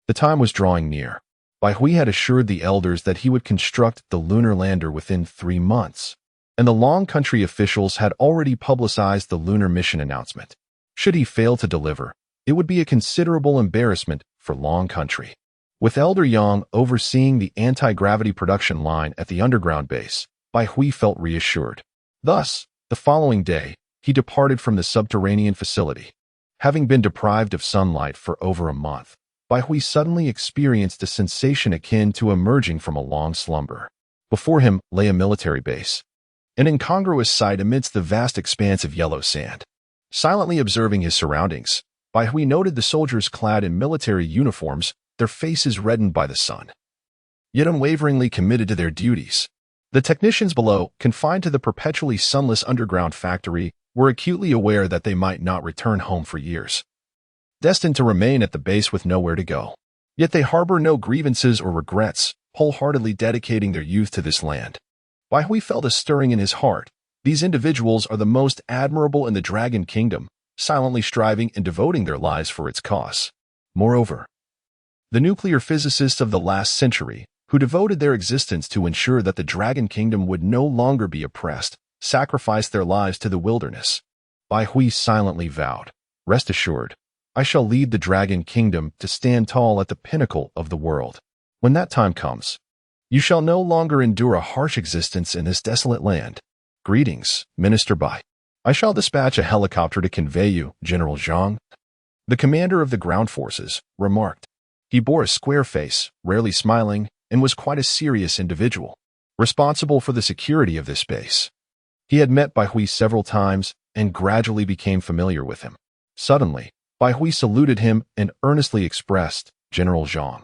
The time was drawing near. Bai Hui had assured the elders that he would construct the lunar lander within 3 months, and the Long Country officials had already publicized the lunar mission announcement. Should he fail to deliver, it would be a considerable embarrassment for Long Country. With Elder Yang overseeing the anti-gravity production line at the underground base, Bai Hui felt reassured. Thus, the following day, he departed from the subterranean facility. Having been deprived of sunlight for over a month, Bai Hui suddenly experienced a sensation akin to emerging from a long slumber. Before him lay a military base, an incongruous sight amidst the vast expanse of yellow sand. Silently observing his surroundings, Bai Hui noted the soldiers clad in military uniforms, their faces reddened by the sun, yet unwaveringly committed to their duties. The technicians below, confined to the perpetually sunless underground factory, were acutely aware that they might not return home for years, destined to remain at the base with nowhere to go. Yet they harbor no grievances or regrets, wholeheartedly dedicating their youth to this land. Bai Hui felt a stirring in his heart. These individuals are the most admirable in the Dragon Kingdom, silently striving and devoting their lives for its cause. Moreover, the nuclear physicists of the last century, who devoted their existence to ensure that the Dragon Kingdom would no longer be oppressed, sacrificed their lives to the wilderness. Bai Hui silently vowed, "Rest assured, I shall lead the Dragon Kingdom to stand tall at the pinnacle of the world. When that time comes, you shall no longer endure a harsh existence in this desolate land. Greetings, Minister Bai. I shall dispatch a helicopter to convey you, General Zhang." The commander of the ground forces remarked. He bore a square face, rarely smiling, and was quite a serious individual, responsible for the security of this base. He had met Bai Hui several times and gradually became familiar with him. Suddenly, Bai Hui saluted him and earnestly expressed, "General Zhang,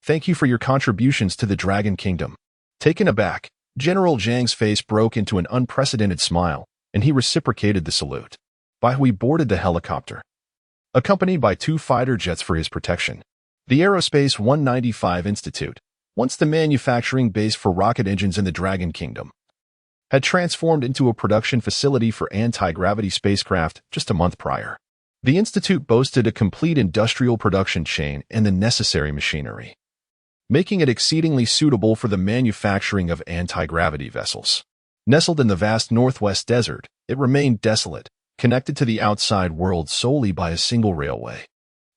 thank you for your contributions to the Dragon Kingdom." Taken aback, General Zhang's face broke into an unprecedented smile, and he reciprocated the salute. Bai Hui boarded the helicopter, accompanied by 2 fighter jets for his protection. The Aerospace 195 Institute, once the manufacturing base for rocket engines in the Dragon Kingdom, had transformed into a production facility for anti-gravity spacecraft just a month prior. The institute boasted a complete industrial production chain and the necessary machinery, making it exceedingly suitable for the manufacturing of anti-gravity vessels. Nestled in the vast northwest desert, it remained desolate, connected to the outside world solely by a single railway.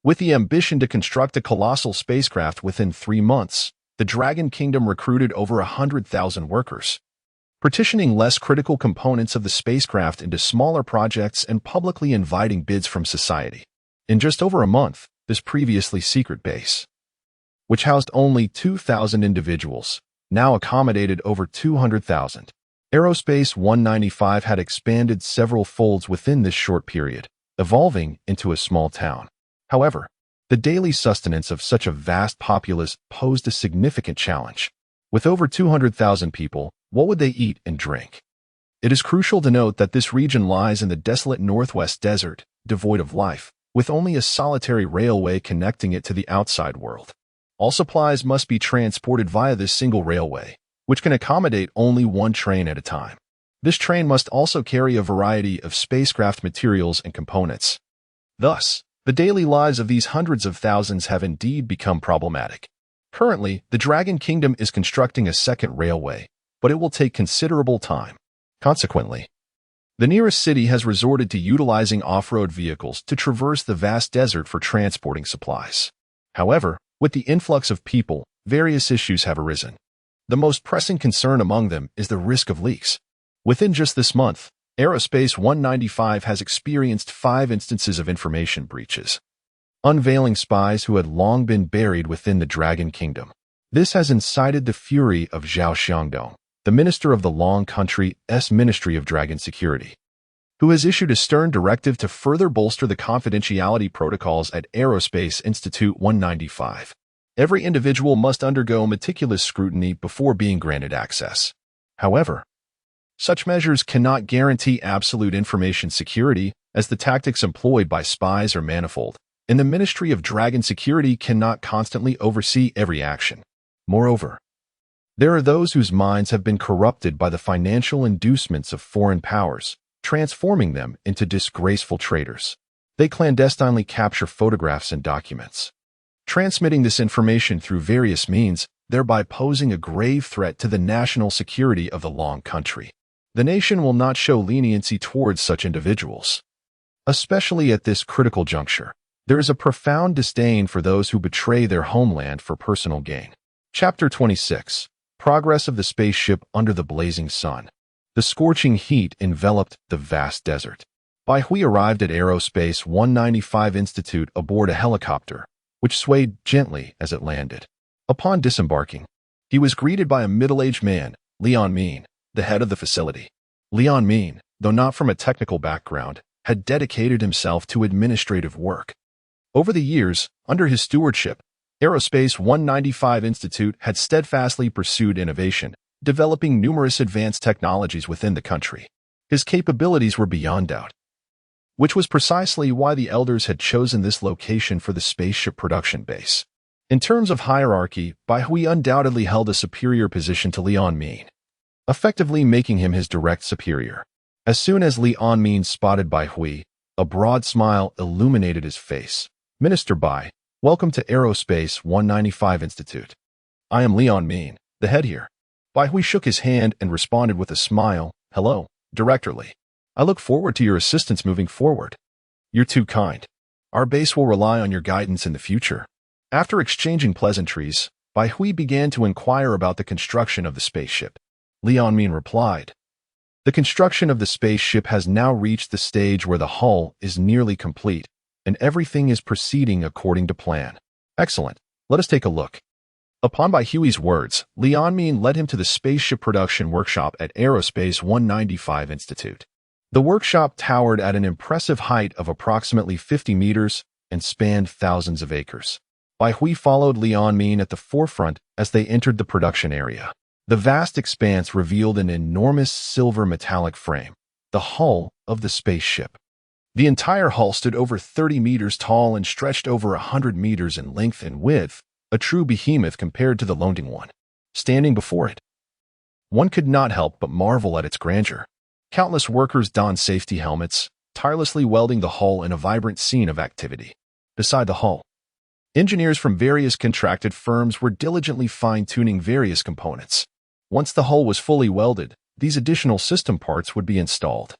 With the ambition to construct a colossal spacecraft within 3 months, the Dragon Kingdom recruited over 100,000 workers, partitioning less critical components of the spacecraft into smaller projects and publicly inviting bids from society. In just over a month, this previously secret base, which housed only 2,000 individuals, now accommodated over 200,000. Aerospace 195 had expanded several folds within this short period, evolving into a small town. However, the daily sustenance of such a vast populace posed a significant challenge. With over 200,000 people, what would they eat and drink? It is crucial to note that this region lies in the desolate northwest desert, devoid of life, with only a solitary railway connecting it to the outside world. All supplies must be transported via this single railway, which can accommodate only 1 train at a time. This train must also carry a variety of spacecraft materials and components. Thus, the daily lives of these hundreds of thousands have indeed become problematic. Currently, the Dragon Kingdom is constructing a second railway, but it will take considerable time. Consequently, the nearest city has resorted to utilizing off-road vehicles to traverse the vast desert for transporting supplies. However, with the influx of people, various issues have arisen. The most pressing concern among them is the risk of leaks. Within just this month, Aerospace 195 has experienced 5 instances of information breaches, unveiling spies who had long been buried within the Dragon Kingdom. This has incited the fury of Zhao Xiangdong, the minister of the Long Country's Ministry of Dragon Security, who has issued a stern directive to further bolster the confidentiality protocols at Aerospace Institute 195. Every individual must undergo meticulous scrutiny before being granted access. However, such measures cannot guarantee absolute information security, as the tactics employed by spies are manifold, and the Ministry of Dragon Security cannot constantly oversee every action. Moreover, there are those whose minds have been corrupted by the financial inducements of foreign powers, transforming them into disgraceful traitors. They clandestinely capture photographs and documents, transmitting this information through various means, thereby posing a grave threat to the national security of the Long Country. The nation will not show leniency towards such individuals, especially at this critical juncture. There is a profound disdain for those who betray their homeland for personal gain. Chapter 26. Progress of the spaceship under the blazing sun. The scorching heat enveloped the vast desert. Bai Hui arrived at Aerospace 195 Institute aboard a helicopter, which swayed gently as it landed. Upon disembarking, he was greeted by a middle-aged man, Leon Mean, the head of the facility. Leon Mean, though not from a technical background, had dedicated himself to administrative work. Over the years, under his stewardship, Aerospace 195 Institute had steadfastly pursued innovation, developing numerous advanced technologies within the country. His capabilities were beyond doubt, which was precisely why the elders had chosen this location for the spaceship production base. In terms of hierarchy, Bai Hui undoubtedly held a superior position to Leon Mean, effectively making him his direct superior. As soon as Leon Mean spotted Bai Hui, a broad smile illuminated his face. "Minister Bai, welcome to Aerospace 195 Institute. I am Leon Mean, the head here." Bai Hui shook his hand and responded with a smile. "Hello, Director Lee. I look forward to your assistance moving forward." "You're too kind. Our base will rely on your guidance in the future." After exchanging pleasantries, Bai Hui began to inquire about the construction of the spaceship. Leon Mean replied, "The construction of the spaceship has now reached the stage where the hull is nearly complete, and everything is proceeding according to plan." "Excellent. Let us take a look." Upon Bai Hui's words, Leon Mean led him to the spaceship production workshop at Aerospace 195 Institute. The workshop towered at an impressive height of approximately 50 meters and spanned thousands of acres. Bai Hui followed Leon Mean at the forefront as they entered the production area. The vast expanse revealed an enormous silver metallic frame, the hull of the spaceship. The entire hull stood over 30 meters tall and stretched over 100 meters in length and width, a true behemoth compared to the loading one. Standing before it, one could not help but marvel at its grandeur. Countless workers donned safety helmets, tirelessly welding the hull in a vibrant scene of activity. Beside the hull, engineers from various contracted firms were diligently fine-tuning various components. Once the hull was fully welded, these additional system parts would be installed,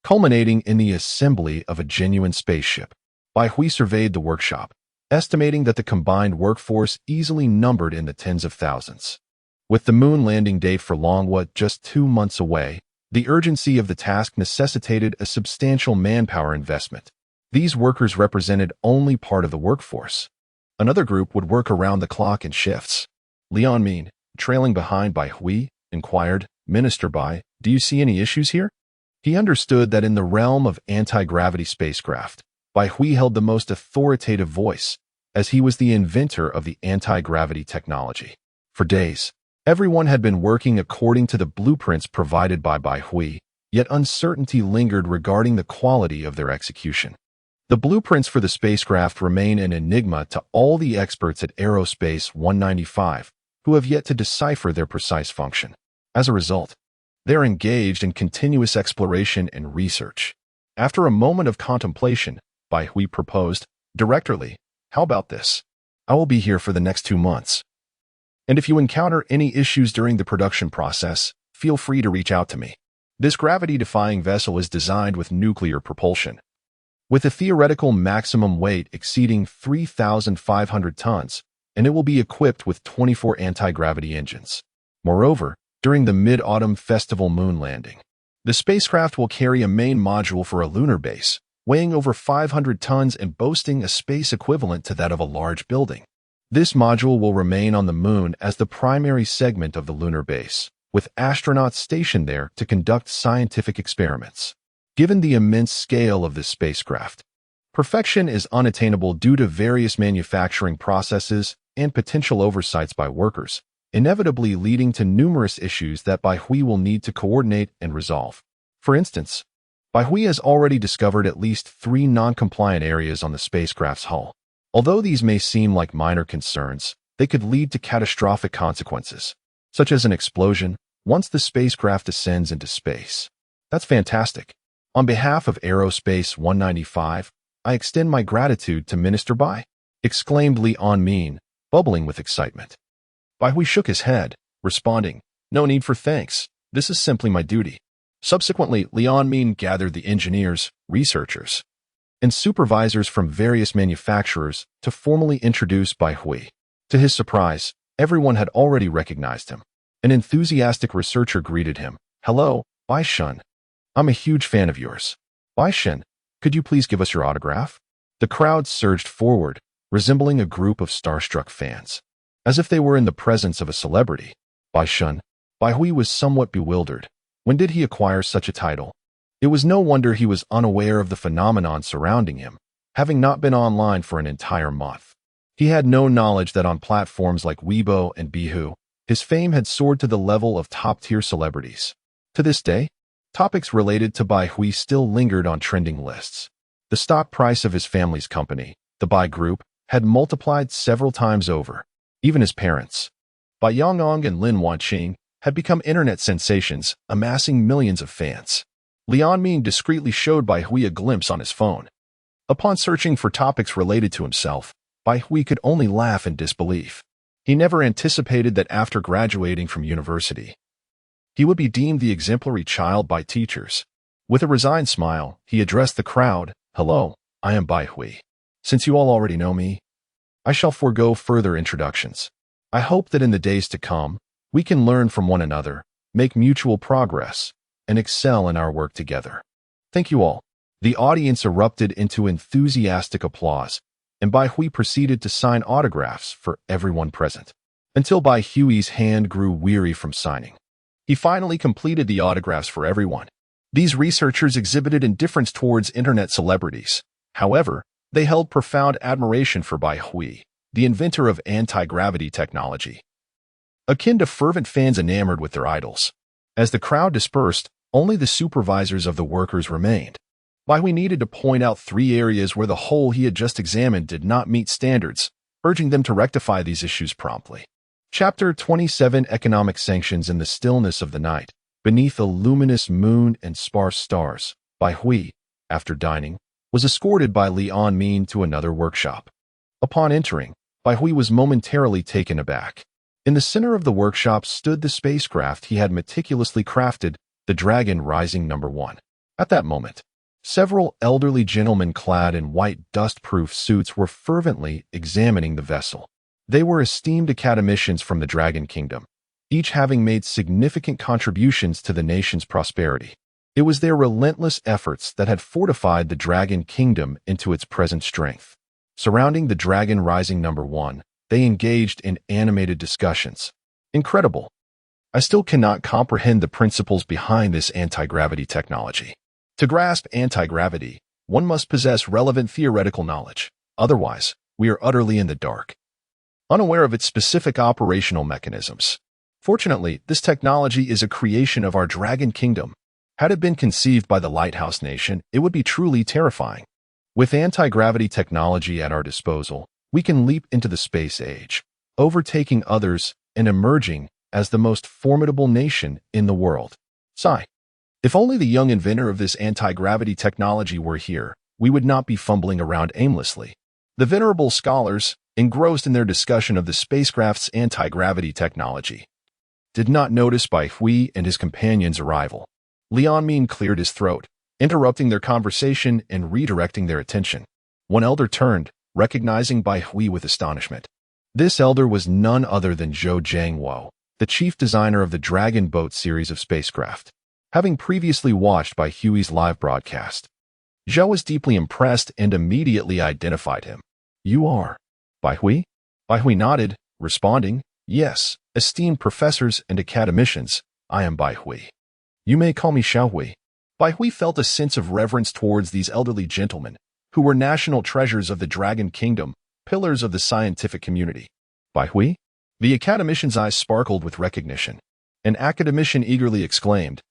culminating in the assembly of a genuine spaceship. Bai Hui surveyed the workshop, estimating that the combined workforce easily numbered in the tens of thousands. With the moon landing date for Manhwa just 2 months away, the urgency of the task necessitated a substantial manpower investment. These workers represented only part of the workforce. Another group would work around the clock in shifts. Leon Mean, trailing behind Bai Hui, inquired, "Minister Bai, do you see any issues here?" He understood that in the realm of anti-gravity spacecraft, Bai Hui held the most authoritative voice, as he was the inventor of the anti-gravity technology. For days, everyone had been working according to the blueprints provided by Bai Hui, yet uncertainty lingered regarding the quality of their execution. The blueprints for the spacecraft remain an enigma to all the experts at Aerospace 195, who have yet to decipher their precise function. As a result, they are engaged in continuous exploration and research. After a moment of contemplation, Bai Hui proposed, "Director Lee, how about this? I will be here for the next 2 months. And if you encounter any issues during the production process, feel free to reach out to me. This gravity-defying vessel is designed with nuclear propulsion, with a theoretical maximum weight exceeding 3,500 tons, and it will be equipped with 24 anti-gravity engines. Moreover, during the Mid-Autumn Festival moon landing, the spacecraft will carry a main module for a lunar base, weighing over 500 tons and boasting a space equivalent to that of a large building. This module will remain on the moon as the primary segment of the lunar base, with astronauts stationed there to conduct scientific experiments. Given the immense scale of this spacecraft, perfection is unattainable due to various manufacturing processes and potential oversights by workers, inevitably leading to numerous issues that Bai Hui will need to coordinate and resolve. For instance, Bai Hui has already discovered at least 3 non-compliant areas on the spacecraft's hull. Although these may seem like minor concerns, they could lead to catastrophic consequences, such as an explosion once the spacecraft ascends into space. That's fantastic. On behalf of Aerospace 195, I extend my gratitude to Minister Bai, exclaimed Li Min, bubbling with excitement. Bai Hui shook his head, responding, no need for thanks. This is simply my duty. Subsequently, Li Min gathered the engineers, researchers, and supervisors from various manufacturers to formally introduce Bai Hui. To his surprise, everyone had already recognized him. An enthusiastic researcher greeted him. Hello, Bai Shun. I'm a huge fan of yours. Bai Shun, could you please give us your autograph? The crowd surged forward, resembling a group of starstruck fans. As if they were in the presence of a celebrity. Bai Shun. Bai Hui was somewhat bewildered. When did he acquire such a title? It was no wonder he was unaware of the phenomenon surrounding him, having not been online for an entire month. He had no knowledge that on platforms like Weibo and Bihue, his fame had soared to the level of top-tier celebrities. To this day, topics related to Bai Hui still lingered on trending lists. The stock price of his family's company, the Bai Group, had multiplied several times over. Even his parents, Bai Yongong and Lin Wanqing, had become internet sensations, amassing millions of fans. Li Min discreetly showed Bai Hui a glimpse on his phone. Upon searching for topics related to himself, Bai Hui could only laugh in disbelief. He never anticipated that after graduating from university, he would be deemed the exemplary child by teachers. With a resigned smile, he addressed the crowd. Hello, I am Bai Hui. Since you all already know me, I shall forego further introductions. I hope that in the days to come, we can learn from one another, make mutual progress, and excel in our work together. Thank you all. The audience erupted into enthusiastic applause, and Bai Hui proceeded to sign autographs for everyone present, until Bai Hui's hand grew weary from signing. He finally completed the autographs for everyone. These researchers exhibited indifference towards internet celebrities. However, they held profound admiration for Bai Hui, the inventor of anti-gravity technology, akin to fervent fans enamored with their idols. As the crowd dispersed, only the supervisors of the workers remained. Bai Hui needed to point out 3 areas where the hole he had just examined did not meet standards, urging them to rectify these issues promptly. Chapter 27 Economic Sanctions in the Stillness of the Night. Beneath a luminous moon and sparse stars, Bai Hui, after dining, was escorted by Li Min to another workshop. Upon entering, Bai Hui was momentarily taken aback. In the center of the workshop stood the spacecraft he had meticulously crafted, the Dragon Rising No. 1. At that moment, several elderly gentlemen clad in white dust-proof suits were fervently examining the vessel. They were esteemed academicians from the Dragon Kingdom, each having made significant contributions to the nation's prosperity. It was their relentless efforts that had fortified the Dragon Kingdom into its present strength. Surrounding the Dragon Rising No. 1, they engaged in animated discussions. Incredible. I still cannot comprehend the principles behind this anti-gravity technology. To grasp anti-gravity, one must possess relevant theoretical knowledge. Otherwise, we are utterly in the dark, unaware of its specific operational mechanisms. Fortunately, this technology is a creation of our Dragon Kingdom. Had it been conceived by the Lighthouse Nation, it would be truly terrifying. With anti-gravity technology at our disposal, we can leap into the space age, overtaking others and emerging as the most formidable nation in the world. Sigh. If only the young inventor of this anti-gravity technology were here, we would not be fumbling around aimlessly. The venerable scholars, engrossed in their discussion of the spacecraft's anti-gravity technology, did not notice Bai Hui and his companion's arrival. Li Min cleared his throat, interrupting their conversation and redirecting their attention. One elder turned, recognizing Bai Hui with astonishment. This elder was none other than Zhou Jiangwo, the chief designer of the Dragon Boat series of spacecraft. Having previously watched Bai Hui's live broadcast, Zhou was deeply impressed and immediately identified him. You are Bai Hui? Bai Hui nodded, responding, Yes, esteemed professors and academicians, I am Bai Hui. You may call me Xiao Hui. Bai Hui felt a sense of reverence towards these elderly gentlemen, who were national treasures of the Dragon Kingdom, pillars of the scientific community. Bai Hui? The academician's eyes sparkled with recognition. An academician eagerly exclaimed,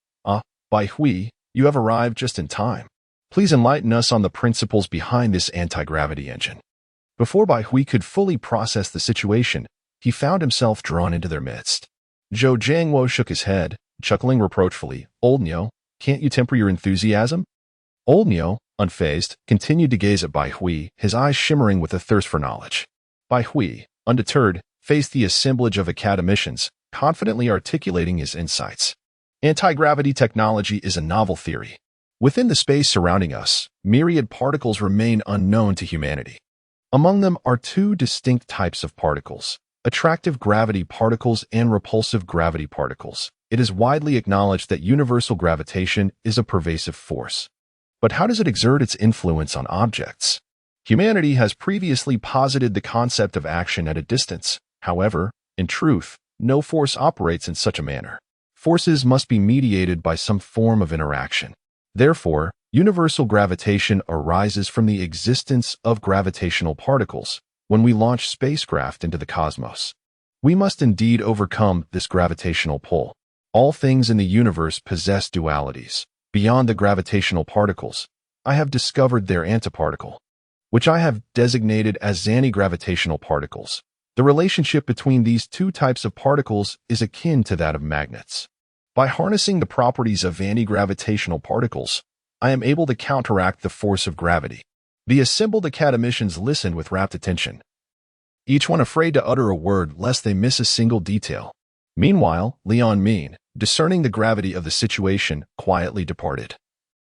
Bai Hui, you have arrived just in time. Please enlighten us on the principles behind this anti-gravity engine. Before Bai Hui could fully process the situation, he found himself drawn into their midst. Zhou Jiangwo shook his head, chuckling reproachfully. Old Nyo, can't you temper your enthusiasm? Old Nyo, unfazed, continued to gaze at Bai Hui, his eyes shimmering with a thirst for knowledge. Bai Hui, undeterred, faced the assemblage of academicians, confidently articulating his insights. Anti-gravity technology is a novel theory. Within the space surrounding us, myriad particles remain unknown to humanity. Among them are two distinct types of particles: attractive gravity particles and repulsive gravity particles. It is widely acknowledged that universal gravitation is a pervasive force. But how does it exert its influence on objects? Humanity has previously posited the concept of action at a distance. However, in truth, no force operates in such a manner. Forces must be mediated by some form of interaction. Therefore, universal gravitation arises from the existence of gravitational particles. When we launch spacecraft into the cosmos, we must indeed overcome this gravitational pull. All things in the universe possess dualities. Beyond the gravitational particles, I have discovered their antiparticle, which I have designated as anti-gravitational particles. The relationship between these two types of particles is akin to that of magnets. By harnessing the properties of anti-gravitational particles, I am able to counteract the force of gravity. The assembled academicians listened with rapt attention, each one afraid to utter a word lest they miss a single detail. Meanwhile, Leon Mean, discerning the gravity of the situation, quietly departed,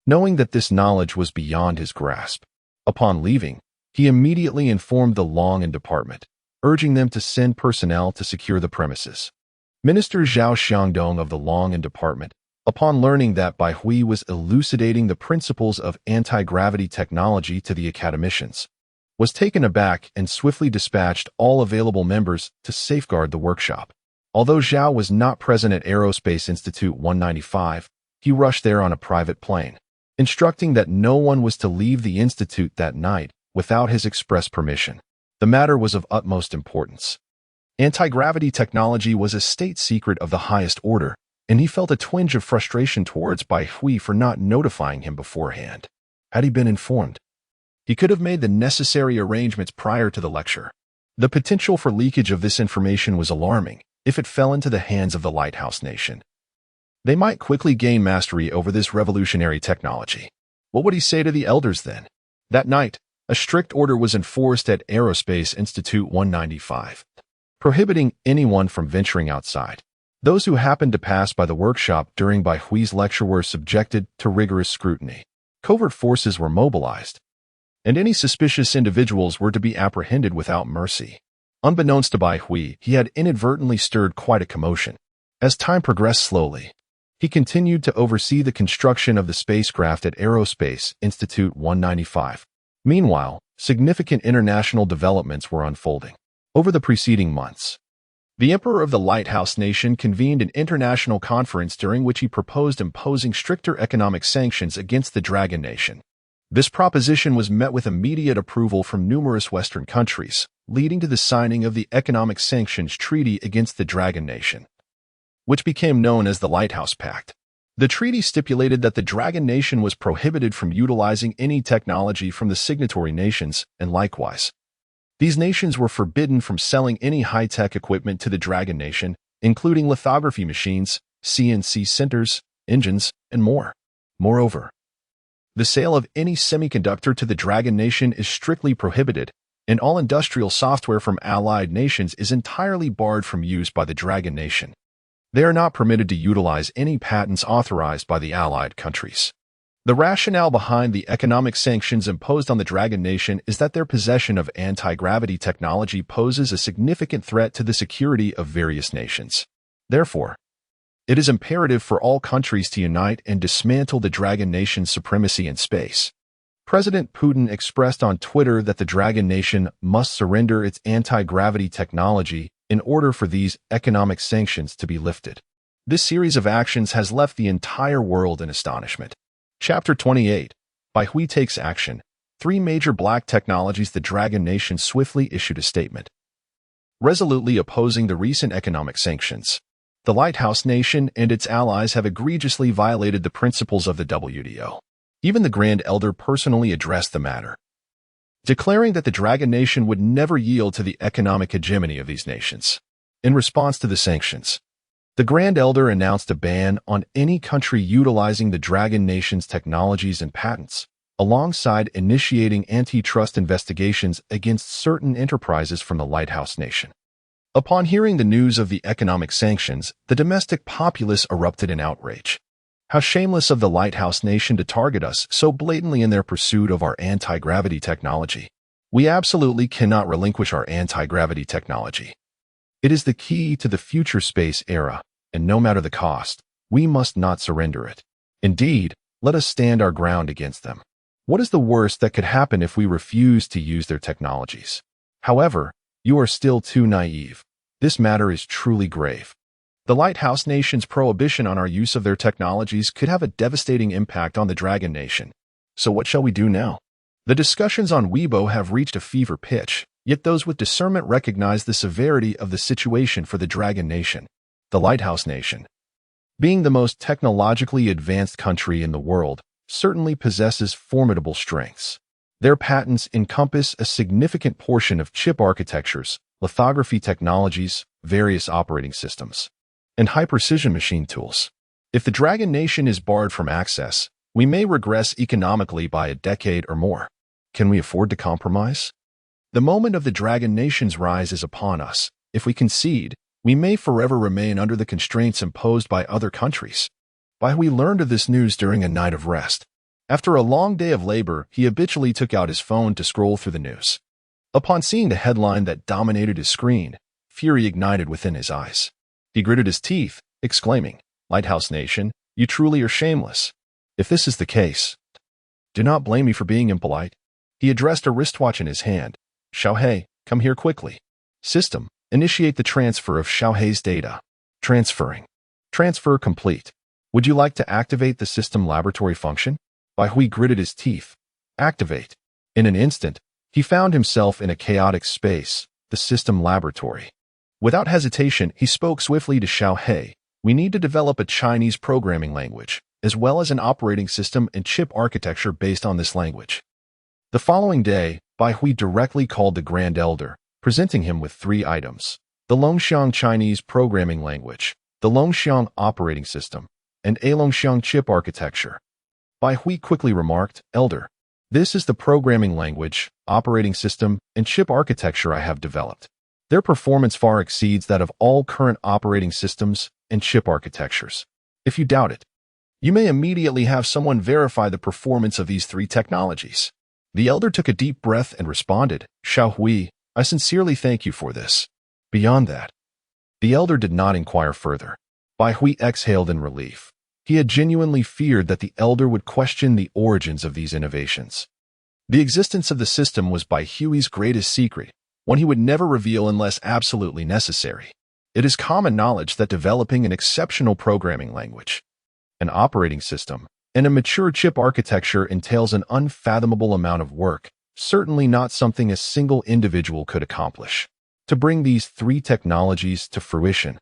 knowing that this knowledge was beyond his grasp. Upon leaving, he immediately informed the Long and department, urging them to send personnel to secure the premises. Minister Zhao Xiangdong of the Long and department, upon learning that Bai Hui was elucidating the principles of anti-gravity technology to the academicians, was taken aback and swiftly dispatched all available members to safeguard the workshop. Although Zhao was not present at Aerospace Institute 195, he rushed there on a private plane, instructing that no one was to leave the institute that night without his express permission. The matter was of utmost importance. Anti-gravity technology was a state secret of the highest order, and he felt a twinge of frustration towards Bai Hui for not notifying him beforehand. Had he been informed, he could have made the necessary arrangements prior to the lecture. The potential for leakage of this information was alarming. If it fell into the hands of the Lighthouse Nation, they might quickly gain mastery over this revolutionary technology. What would he say to the elders then? That night, a strict order was enforced at Aerospace Institute 195, prohibiting anyone from venturing outside. Those who happened to pass by the workshop during Bai Hui's lecture were subjected to rigorous scrutiny. Covert forces were mobilized, and any suspicious individuals were to be apprehended without mercy. Unbeknownst to Bai Hui, he had inadvertently stirred quite a commotion. As time progressed slowly, he continued to oversee the construction of the spacecraft at Aerospace Institute 195. Meanwhile, significant international developments were unfolding. Over the preceding months, the Emperor of the Lighthouse Nation convened an international conference during which he proposed imposing stricter economic sanctions against the Dragon Nation. This proposition was met with immediate approval from numerous Western countries, leading to the signing of the Economic Sanctions Treaty against the Dragon Nation, which became known as the Lighthouse Pact. The treaty stipulated that the Dragon Nation was prohibited from utilizing any technology from the signatory nations, and likewise, these nations were forbidden from selling any high-tech equipment to the Dragon Nation, including lithography machines, CNC centers, engines, and more. Moreover, the sale of any semiconductor to the Dragon Nation is strictly prohibited, and all industrial software from allied nations is entirely barred from use by the Dragon Nation. They are not permitted to utilize any patents authorized by the allied countries. The rationale behind the economic sanctions imposed on the Dragon Nation is that their possession of anti-gravity technology poses a significant threat to the security of various nations. Therefore, it is imperative for all countries to unite and dismantle the Dragon Nation's supremacy in space. President Putin expressed on Twitter that the Dragon Nation must surrender its anti-gravity technology in order for these economic sanctions to be lifted. This series of actions has left the entire world in astonishment. Chapter 28. Bai Hui takes action. 3 major black technologies. The Dragon Nation swiftly issued a statement, resolutely opposing the recent economic sanctions. The Lighthouse Nation and its allies have egregiously violated the principles of the WTO. Even the Grand Elder personally addressed the matter, declaring that the Dragon Nation would never yield to the economic hegemony of these nations. In response to the sanctions, the Grand Elder announced a ban on any country utilizing the Dragon Nation's technologies and patents, alongside initiating antitrust investigations against certain enterprises from the Lighthouse Nation. Upon hearing the news of the economic sanctions, the domestic populace erupted in outrage. How shameless of the Lighthouse Nation to target us so blatantly in their pursuit of our anti-gravity technology. We absolutely cannot relinquish our anti-gravity technology. It is the key to the future space era, and no matter the cost, we must not surrender it. Indeed, let us stand our ground against them. What is the worst that could happen if we refuse to use their technologies? However, you are still too naive. This matter is truly grave. The Lighthouse Nation's prohibition on our use of their technologies could have a devastating impact on the Dragon Nation. So what shall we do now? The discussions on Weibo have reached a fever pitch, yet those with discernment recognize the severity of the situation for the Dragon Nation. The Lighthouse Nation, being the most technologically advanced country in the world, certainly possesses formidable strengths. Their patents encompass a significant portion of chip architectures, lithography technologies, various operating systems, and high-precision machine tools. If the Dragon Nation is barred from access, we may regress economically by a decade or more. Can we afford to compromise? The moment of the Dragon Nation's rise is upon us. If we concede, we may forever remain under the constraints imposed by other countries. We learned of this news during a night of rest. After a long day of labor, he habitually took out his phone to scroll through the news. Upon seeing the headline that dominated his screen, fury ignited within his eyes. He gritted his teeth, exclaiming, "Lighthouse Nation, you truly are shameless. If this is the case, do not blame me for being impolite." He addressed a wristwatch in his hand. "Xiaohei, come here quickly. System, initiate the transfer of Xiaohei's data. Transferring. Transfer complete. Would you like to activate the system laboratory function?" Hui gritted his teeth. Activate. In an instant, he found himself in a chaotic space, the system laboratory. Without hesitation, he spoke swiftly to Xiaohei. "We need to develop a Chinese programming language, as well as an operating system and chip architecture based on this language." The following day, Hui directly called the Grand Elder, presenting him with 3 items: the Longxiang Chinese programming language, the Longxiang operating system, and a Longxiang chip architecture. Hui quickly remarked, "Elder, this is the programming language, operating system, and chip architecture I have developed. Their performance far exceeds that of all current operating systems and chip architectures. If you doubt it, you may immediately have someone verify the performance of these 3 technologies." The elder took a deep breath and responded, "Xiaohui, I sincerely thank you for this." Beyond that, the elder did not inquire further. Hui exhaled in relief. He had genuinely feared that the elder would question the origins of these innovations. The existence of the system was Hui's greatest secret, one he would never reveal unless absolutely necessary. It is common knowledge that developing an exceptional programming language, an operating system, and a mature chip architecture entails an unfathomable amount of work, certainly not something a single individual could accomplish. To bring these 3 technologies to fruition,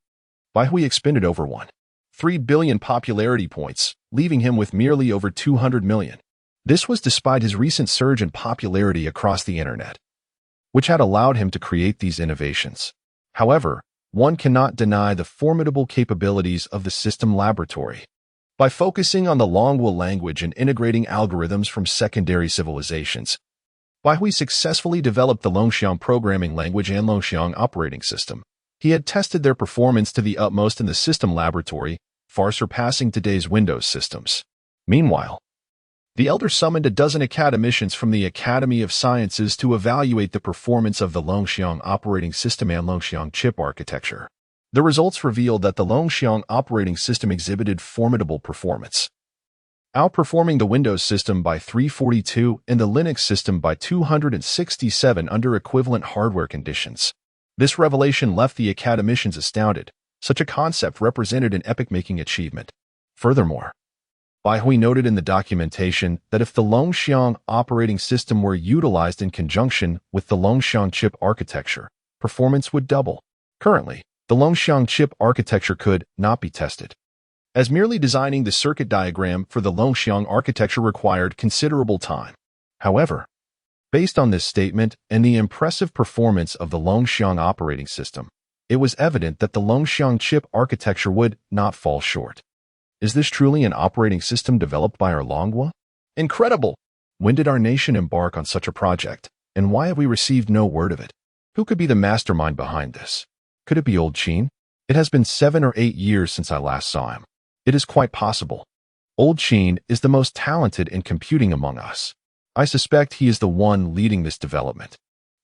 Hui expended over 1.3 billion popularity points, leaving him with merely over 200 million. This was despite his recent surge in popularity across the internet, which had allowed him to create these innovations. However, one cannot deny the formidable capabilities of the system laboratory. By focusing on the Longwa language and integrating algorithms from secondary civilizations, Hui successfully developed the Longxiang programming language and Longxiang operating system. He had tested their performance to the utmost in the system laboratory, far surpassing today's Windows systems. Meanwhile, the elder summoned a dozen academicians from the Academy of Sciences to evaluate the performance of the Longxiang operating system and Longxiang chip architecture. The results revealed that the Longxiang operating system exhibited formidable performance, outperforming the Windows system by 342 and the Linux system by 267 under equivalent hardware conditions. This revelation left the academicians astounded. Such a concept represented an epoch-making achievement. Furthermore, Hui noted in the documentation that if the Longxiang operating system were utilized in conjunction with the Longxiang chip architecture, performance would double. Currently, the Longxiang chip architecture could not be tested, as merely designing the circuit diagram for the Longxiang architecture required considerable time. However, based on this statement and the impressive performance of the Longxiang operating system, it was evident that the Longxiang chip architecture would not fall short. Is this truly an operating system developed by our Longwa? Incredible! When did our nation embark on such a project, and why have we received no word of it? Who could be the mastermind behind this? Could it be Old Qin? It has been 7 or 8 years since I last saw him. It is quite possible. Old Qin is the most talented in computing among us. I suspect he is the one leading this development.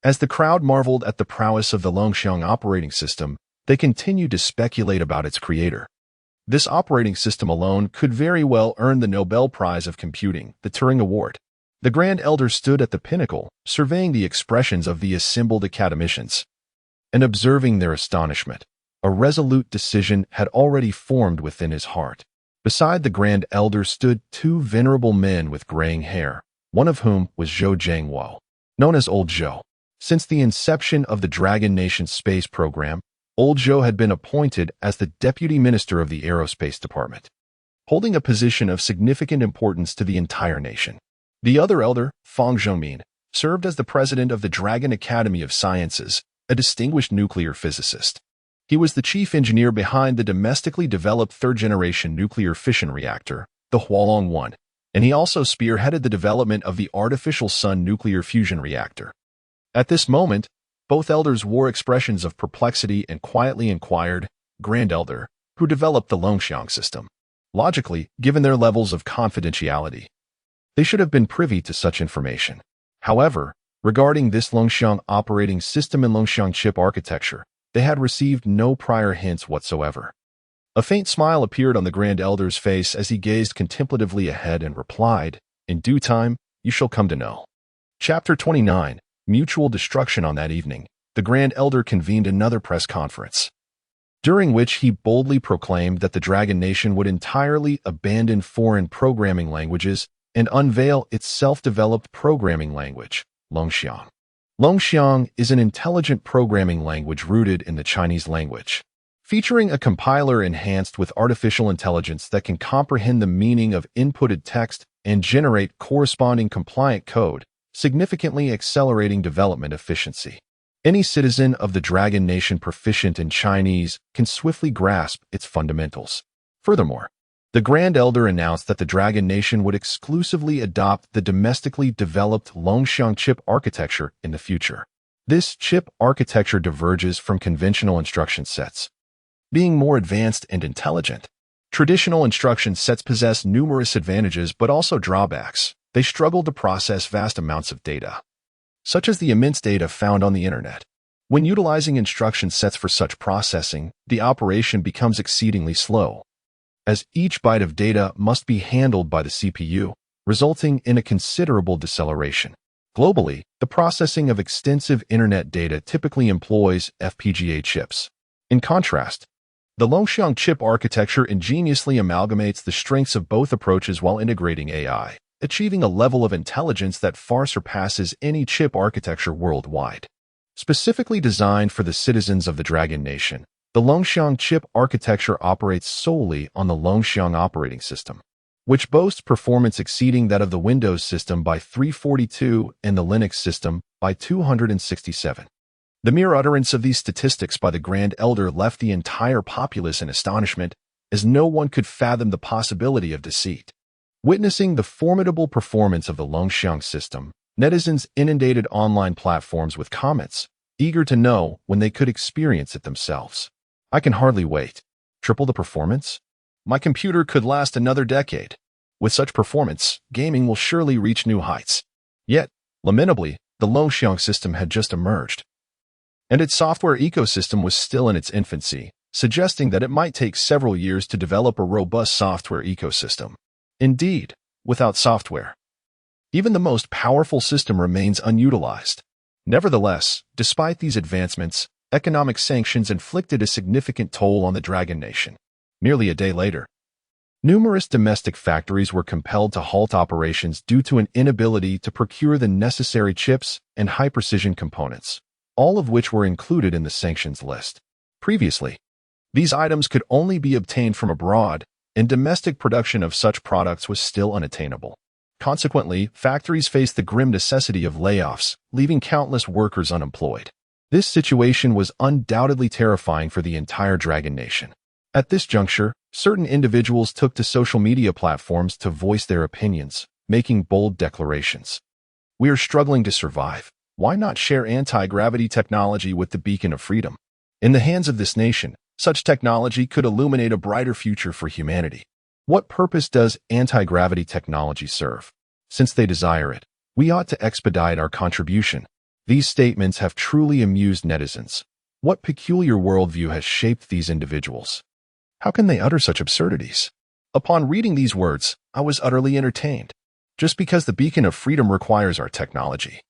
As the crowd marveled at the prowess of the Longxiang operating system, they continued to speculate about its creator. This operating system alone could very well earn the Nobel Prize of Computing, the Turing Award. The Grand Elder stood at the pinnacle, surveying the expressions of the assembled academicians. And observing their astonishment, a resolute decision had already formed within his heart. Beside the Grand Elder stood 2 venerable men with graying hair, one of whom was Zhou Jiangwo, known as Old Zhou. Since the inception of the Dragon Nation space program, Old Zhou had been appointed as the Deputy Minister of the Aerospace Department, holding a position of significant importance to the entire nation. The other elder, Fang Zhongmin, served as the President of the Dragon Academy of Sciences, a distinguished nuclear physicist. He was the chief engineer behind the domestically developed third-generation nuclear fission reactor, the Hualong-1, and he also spearheaded the development of the artificial sun nuclear fusion reactor. At this moment, both elders wore expressions of perplexity and quietly inquired, Grand Elder, who developed the Longxiang system. Logically, given their levels of confidentiality, they should have been privy to such information. However, regarding this Longxiang operating system and Longxiang chip architecture, they had received no prior hints whatsoever. A faint smile appeared on the Grand Elder's face as he gazed contemplatively ahead and replied, "In due time, you shall come to know." Chapter 29, Mutual Destruction. On that evening, the Grand Elder convened another press conference, during which he boldly proclaimed that the Dragon Nation would entirely abandon foreign programming languages and unveil its self-developed programming language, Longxiang. Longxiang is an intelligent programming language rooted in the Chinese language, featuring a compiler enhanced with artificial intelligence that can comprehend the meaning of inputted text and generate corresponding compliant code, significantly accelerating development efficiency. Any citizen of the Dragon Nation proficient in Chinese can swiftly grasp its fundamentals. Furthermore, the Grand Elder announced that the Dragon Nation would exclusively adopt the domestically developed Longxiang chip architecture in the future. This chip architecture diverges from conventional instruction sets, being more advanced and intelligent. Traditional instruction sets possess numerous advantages but also drawbacks. They struggle to process vast amounts of data, such as the immense data found on the internet. When utilizing instruction sets for such processing, the operation becomes exceedingly slow, as each byte of data must be handled by the CPU, resulting in a considerable deceleration. Globally, the processing of extensive internet data typically employs FPGA chips. In contrast, the Longxiang chip architecture ingeniously amalgamates the strengths of both approaches while integrating AI, achieving a level of intelligence that far surpasses any chip architecture worldwide. Specifically designed for the citizens of the Dragon Nation, the Longxiang chip architecture operates solely on the Longxiang operating system, which boasts performance exceeding that of the Windows system by 342 and the Linux system by 267. The mere utterance of these statistics by the Grand Elder left the entire populace in astonishment, as no one could fathom the possibility of deceit. Witnessing the formidable performance of the Longxiang system, netizens inundated online platforms with comments, eager to know when they could experience it themselves. "I can hardly wait. Triple the performance? My computer could last another decade. With such performance, gaming will surely reach new heights." Yet, lamentably, the Longxiang system had just emerged, and its software ecosystem was still in its infancy, suggesting that it might take several years to develop a robust software ecosystem. Indeed, without software, even the most powerful system remains unutilized. Nevertheless, despite these advancements, economic sanctions inflicted a significant toll on the Dragon Nation. Nearly a day later, numerous domestic factories were compelled to halt operations due to an inability to procure the necessary chips and high-precision components, all of which were included in the sanctions list. Previously, these items could only be obtained from abroad, and domestic production of such products was still unattainable. Consequently, factories faced the grim necessity of layoffs, leaving countless workers unemployed. This situation was undoubtedly terrifying for the entire Dragon Nation. At this juncture, certain individuals took to social media platforms to voice their opinions, making bold declarations. We are struggling to survive. Why not share anti-gravity technology with the beacon of freedom? In the hands of this nation, such technology could illuminate a brighter future for humanity. What purpose does anti-gravity technology serve? Since they desire it, we ought to expedite our contribution. These statements have truly amused netizens. What peculiar worldview has shaped these individuals? How can they utter such absurdities? Upon reading these words, I was utterly entertained. Just because the beacon of freedom requires our technology,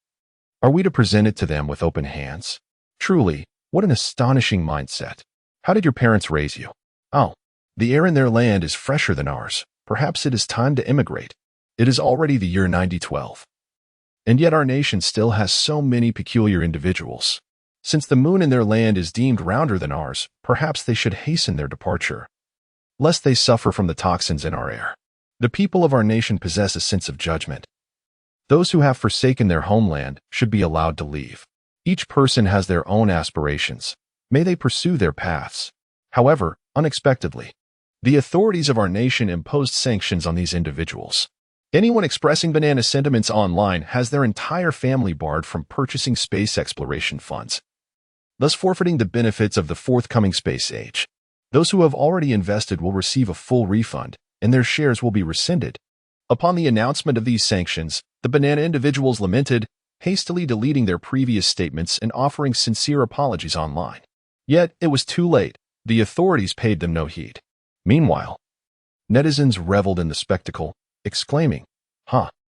are we to present it to them with open hands? Truly, what an astonishing mindset. How did your parents raise you? Oh, the air in their land is fresher than ours. Perhaps it is time to immigrate. It is already the year 9012. And yet our nation still has so many peculiar individuals. Since the moon in their land is deemed rounder than ours, perhaps they should hasten their departure, lest they suffer from the toxins in our air. The people of our nation possess a sense of judgment. Those who have forsaken their homeland should be allowed to leave. Each person has their own aspirations. May they pursue their paths. However, unexpectedly, the authorities of our nation imposed sanctions on these individuals. Anyone expressing banana sentiments online has their entire family barred from purchasing space exploration funds, thus forfeiting the benefits of the forthcoming space age. Those who have already invested will receive a full refund, and their shares will be rescinded. Upon the announcement of these sanctions, the banana individuals lamented, hastily deleting their previous statements and offering sincere apologies online. Yet, it was too late. The authorities paid them no heed. Meanwhile, netizens reveled in the spectacle, exclaiming,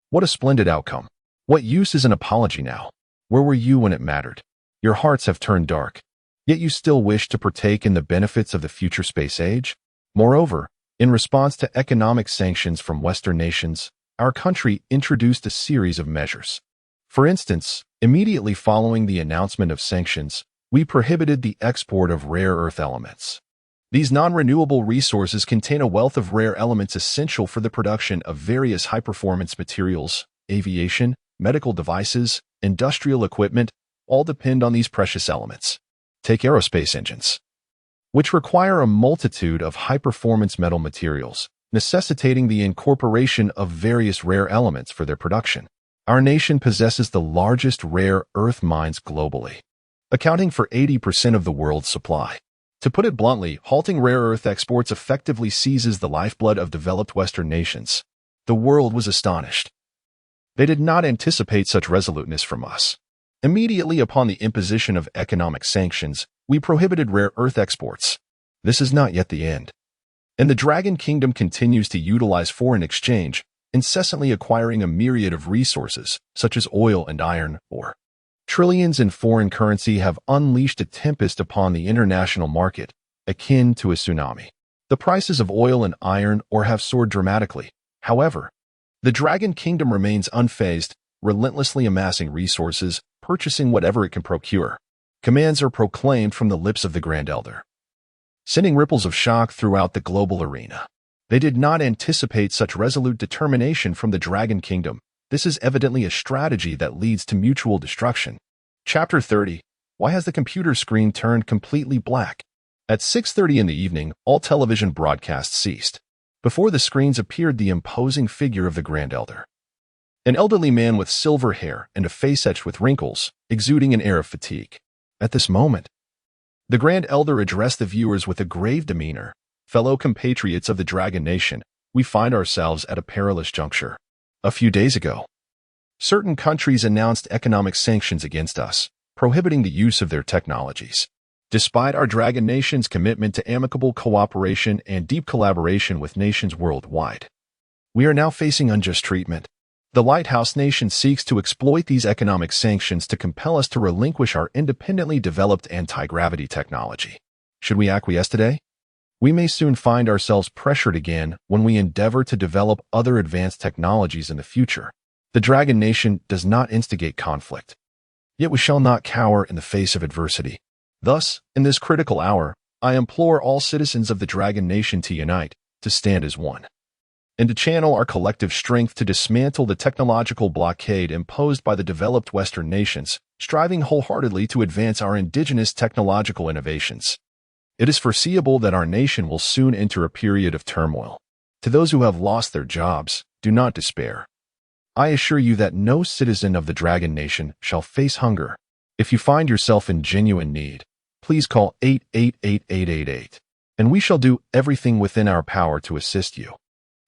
what a splendid outcome. What use is an apology now? Where were you when it mattered? Your hearts have turned dark, yet you still wish to partake in the benefits of the future space age? Moreover, in response to economic sanctions from Western nations, our country introduced a series of measures. For instance, immediately following the announcement of sanctions, we prohibited the export of rare earth elements. These non-renewable resources contain a wealth of rare elements essential for the production of various high-performance materials, aviation, medical devices, industrial equipment, all depend on these precious elements. Take aerospace engines, which require a multitude of high-performance metal materials, necessitating the incorporation of various rare elements for their production. Our nation possesses the largest rare earth mines globally, accounting for 80% of the world's supply. To put it bluntly, halting rare earth exports effectively seizes the lifeblood of developed Western nations. The world was astonished. They did not anticipate such resoluteness from us. Immediately upon the imposition of economic sanctions, we prohibited rare earth exports. This is not yet the end. And the Dragon Kingdom continues to utilize foreign exchange, incessantly acquiring a myriad of resources, such as oil and iron ore. Trillions in foreign currency have unleashed a tempest upon the international market, akin to a tsunami. The prices of oil and iron ore have soared dramatically. However, the Dragon Kingdom remains unfazed, relentlessly amassing resources, purchasing whatever it can procure. Commands are proclaimed from the lips of the Grand Elder, sending ripples of shock throughout the global arena. They did not anticipate such resolute determination from the Dragon Kingdom. This is evidently a strategy that leads to mutual destruction. Chapter 30. Why has the computer screen turned completely black? At 6:30 in the evening, all television broadcasts ceased. Before the screens appeared the imposing figure of the Grand Elder, an elderly man with silver hair and a face etched with wrinkles, exuding an air of fatigue. At this moment, the Grand Elder addressed the viewers with a grave demeanor. Fellow compatriots of the Dragon Nation, we find ourselves at a perilous juncture. A few days ago, certain countries announced economic sanctions against us, prohibiting the use of their technologies. Despite our Dragon Nation's commitment to amicable cooperation and deep collaboration with nations worldwide, we are now facing unjust treatment. The Lighthouse Nation seeks to exploit these economic sanctions to compel us to relinquish our independently developed anti-gravity technology. Should we acquiesce today? We may soon find ourselves pressured again when we endeavor to develop other advanced technologies in the future. The Dragon Nation does not instigate conflict, yet we shall not cower in the face of adversity. Thus, in this critical hour, I implore all citizens of the Dragon Nation to unite, to stand as one, and to channel our collective strength to dismantle the technological blockade imposed by the developed Western nations, striving wholeheartedly to advance our indigenous technological innovations. It is foreseeable that our nation will soon enter a period of turmoil. To those who have lost their jobs, do not despair. I assure you that no citizen of the Dragon Nation shall face hunger. If you find yourself in genuine need, please call 888-888, and we shall do everything within our power to assist you.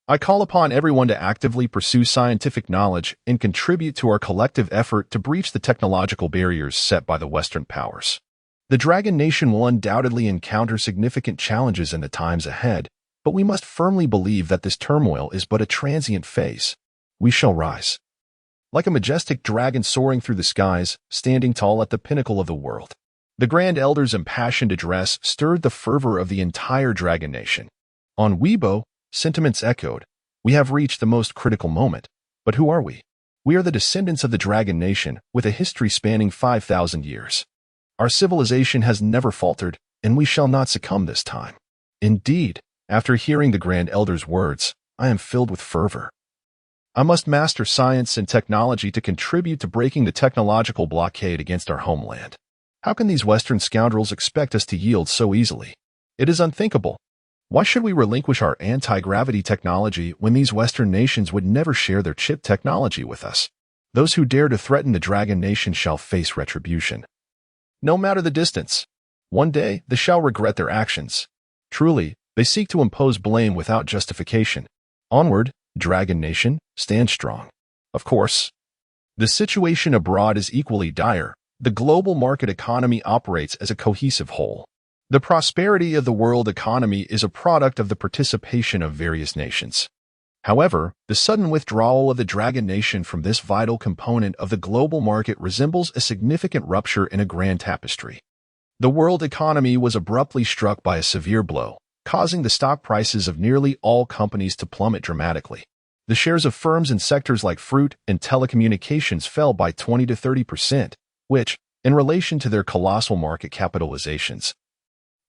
I call upon everyone to actively pursue scientific knowledge and contribute to our collective effort to breach the technological barriers set by the Western powers. The Dragon Nation will undoubtedly encounter significant challenges in the times ahead, but we must firmly believe that this turmoil is but a transient phase. We shall rise. Like a majestic dragon soaring through the skies, standing tall at the pinnacle of the world. The Grand Elder's impassioned address stirred the fervor of the entire Dragon Nation. On Weibo, sentiments echoed, "We have reached the most critical moment. But who are we? We are the descendants of the Dragon Nation, with a history spanning 5,000 years. Our civilization has never faltered, and we shall not succumb this time." Indeed, after hearing the Grand Elder's words, I am filled with fervor. I must master science and technology to contribute to breaking the technological blockade against our homeland. How can these Western scoundrels expect us to yield so easily? It is unthinkable. Why should we relinquish our anti-gravity technology when these Western nations would never share their chip technology with us? Those who dare to threaten the Dragon Nation shall face retribution. No matter the distance, one day they shall regret their actions. Truly, they seek to impose blame without justification. Onward, Dragon Nation, stand strong. Of course, the situation abroad is equally dire. The global market economy operates as a cohesive whole. The prosperity of the world economy is a product of the participation of various nations. However, the sudden withdrawal of the Dragon Nation from this vital component of the global market resembles a significant rupture in a grand tapestry. The world economy was abruptly struck by a severe blow, causing the stock prices of nearly all companies to plummet dramatically. The shares of firms in sectors like fruit and telecommunications fell by 20 to 30%, which, in relation to their colossal market capitalizations,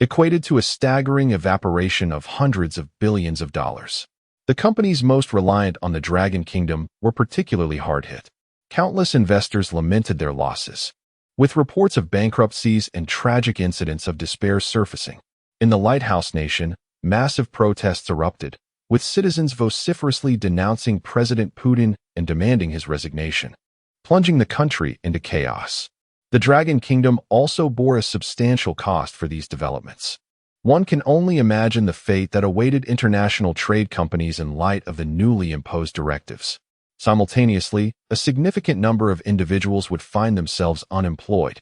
equated to a staggering evaporation of hundreds of billions of dollars. The companies most reliant on the Dragon Kingdom were particularly hard hit. Countless investors lamented their losses, with reports of bankruptcies and tragic incidents of despair surfacing. In the Lighthouse Nation, massive protests erupted, with citizens vociferously denouncing President Putin and demanding his resignation, plunging the country into chaos. The Dragon Kingdom also bore a substantial cost for these developments. One can only imagine the fate that awaited international trade companies in light of the newly imposed directives. Simultaneously, a significant number of individuals would find themselves unemployed,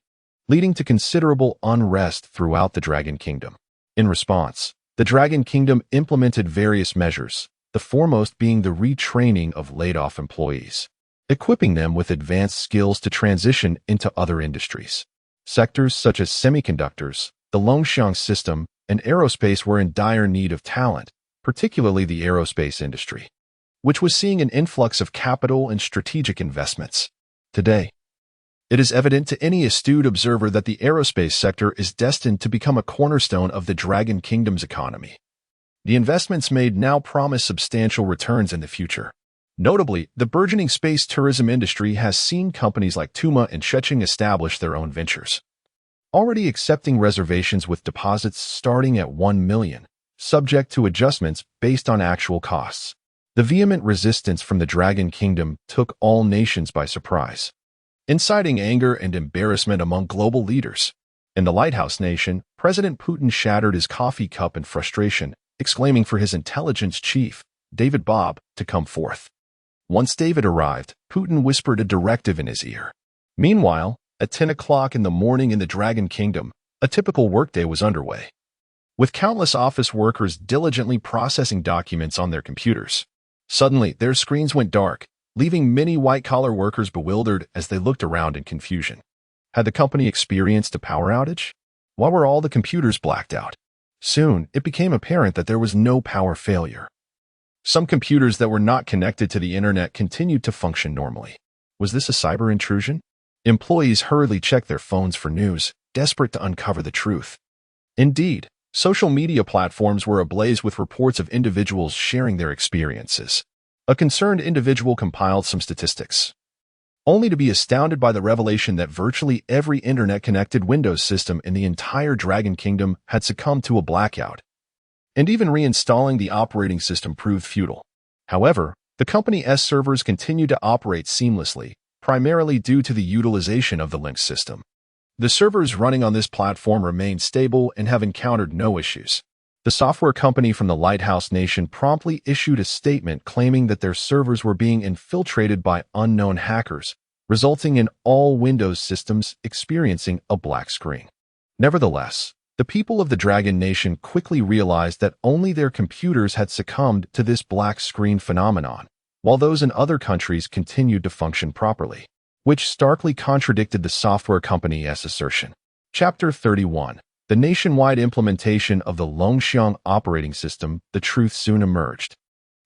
leading to considerable unrest throughout the Dragon Kingdom. In response, the Dragon Kingdom implemented various measures, the foremost being the retraining of laid-off employees, equipping them with advanced skills to transition into other industries. Sectors such as semiconductors, the Longxiang system, and aerospace were in dire need of talent, particularly the aerospace industry, which was seeing an influx of capital and strategic investments. Today, it is evident to any astute observer that the aerospace sector is destined to become a cornerstone of the Dragon Kingdom's economy. The investments made now promise substantial returns in the future. Notably, the burgeoning space tourism industry has seen companies like Tuma and Shecheng establish their own ventures, already accepting reservations with deposits starting at 1 million, subject to adjustments based on actual costs. The vehement resistance from the Dragon Kingdom took all nations by surprise, inciting anger and embarrassment among global leaders. In the Lighthouse Nation, President Putin shattered his coffee cup in frustration, exclaiming for his intelligence chief, David Bob, to come forth. Once David arrived, Putin whispered a directive in his ear. Meanwhile, at 10 o'clock in the morning in the Dragon Kingdom, a typical workday was underway, with countless office workers diligently processing documents on their computers. Suddenly, their screens went dark, leaving many white-collar workers bewildered as they looked around in confusion. Had the company experienced a power outage? Why were all the computers blacked out? Soon, it became apparent that there was no power failure. Some computers that were not connected to the internet continued to function normally. Was this a cyber intrusion? Employees hurriedly checked their phones for news, desperate to uncover the truth. Indeed, social media platforms were ablaze with reports of individuals sharing their experiences. A concerned individual compiled some statistics, only to be astounded by the revelation that virtually every internet-connected Windows system in the entire Dragon Kingdom had succumbed to a blackout, and even reinstalling the operating system proved futile. However, The company's servers continued to operate seamlessly, primarily due to the utilization of the Lynx system. The servers running on this platform remain stable and have encountered no issues. The software company from the Lighthouse Nation promptly issued a statement claiming that their servers were being infiltrated by unknown hackers, resulting in all Windows systems experiencing a black screen. Nevertheless, the people of the Dragon Nation quickly realized that only their computers had succumbed to this black screen phenomenon, while those in other countries continued to function properly, which starkly contradicted the software company's assertion. Chapter 31. The nationwide implementation of the Longxiang operating system, the truth soon emerged.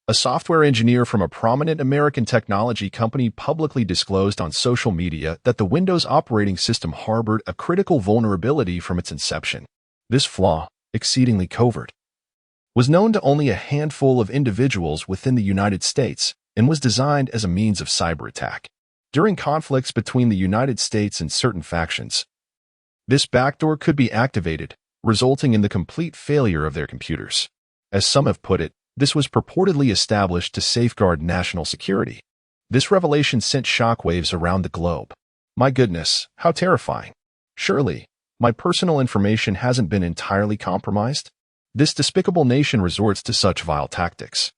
A software engineer from a prominent American technology company publicly disclosed on social media that the Windows operating system harbored a critical vulnerability from its inception. This flaw, exceedingly covert, was known to only a handful of individuals within the United States and was designed as a means of cyber attack. During conflicts between the United States and certain factions, this backdoor could be activated, resulting in the complete failure of their computers. As some have put it, this was purportedly established to safeguard national security. This revelation sent shockwaves around the globe. My goodness, how terrifying. Surely, my personal information hasn't been entirely compromised? This despicable nation resorts to such vile tactics.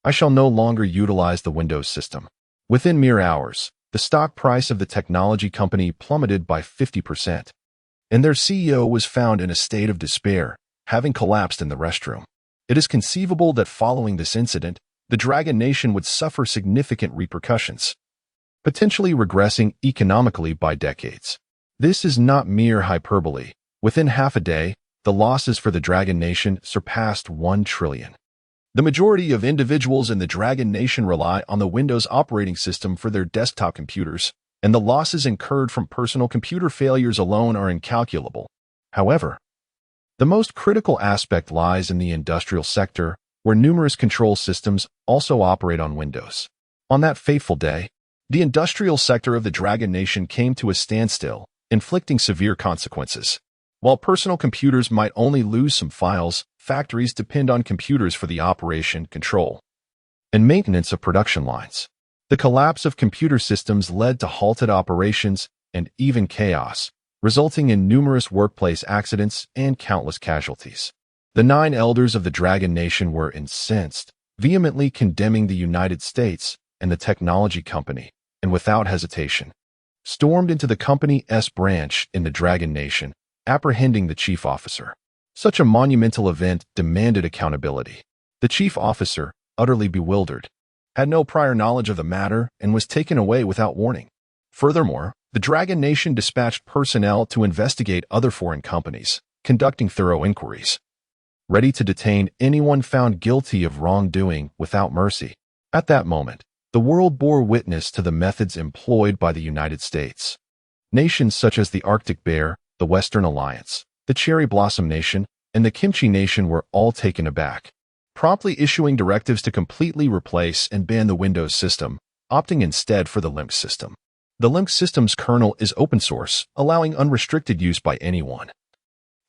I shall no longer utilize the Windows system. Within mere hours, the stock price of the technology company plummeted by 50%, and their CEO was found in a state of despair, having collapsed in the restroom. It is conceivable that following this incident, the Dragon Nation would suffer significant repercussions, potentially regressing economically by decades. This is not mere hyperbole. Within half a day, the losses for the Dragon Nation surpassed 1 trillion. The majority of individuals in the Dragon Nation rely on the Windows operating system for their desktop computers, and the losses incurred from personal computer failures alone are incalculable. However, the most critical aspect lies in the industrial sector, where numerous control systems also operate on Windows. On that fateful day, the industrial sector of the Dragon Nation came to a standstill, inflicting severe consequences. While personal computers might only lose some files, factories depend on computers for the operation, control, and maintenance of production lines. The collapse of computer systems led to halted operations and even chaos, resulting in numerous workplace accidents and countless casualties. The 9 elders of the Dragon Nation were incensed, vehemently condemning the United States and the technology company, and without hesitation, stormed into the company's branch in the Dragon Nation, apprehending the chief officer. Such a monumental event demanded accountability. The chief officer, utterly bewildered, had no prior knowledge of the matter and was taken away without warning. Furthermore, the Dragon Nation dispatched personnel to investigate other foreign companies, conducting thorough inquiries, ready to detain anyone found guilty of wrongdoing without mercy. At that moment, the world bore witness to the methods employed by the United States. Nations such as the Arctic Bear, the Western Alliance, the Cherry Blossom Nation, and the Kimchi Nation were all taken aback, promptly issuing directives to completely replace and ban the Windows system, opting instead for the Lynx system. The Lynx system's kernel is open source, allowing unrestricted use by anyone,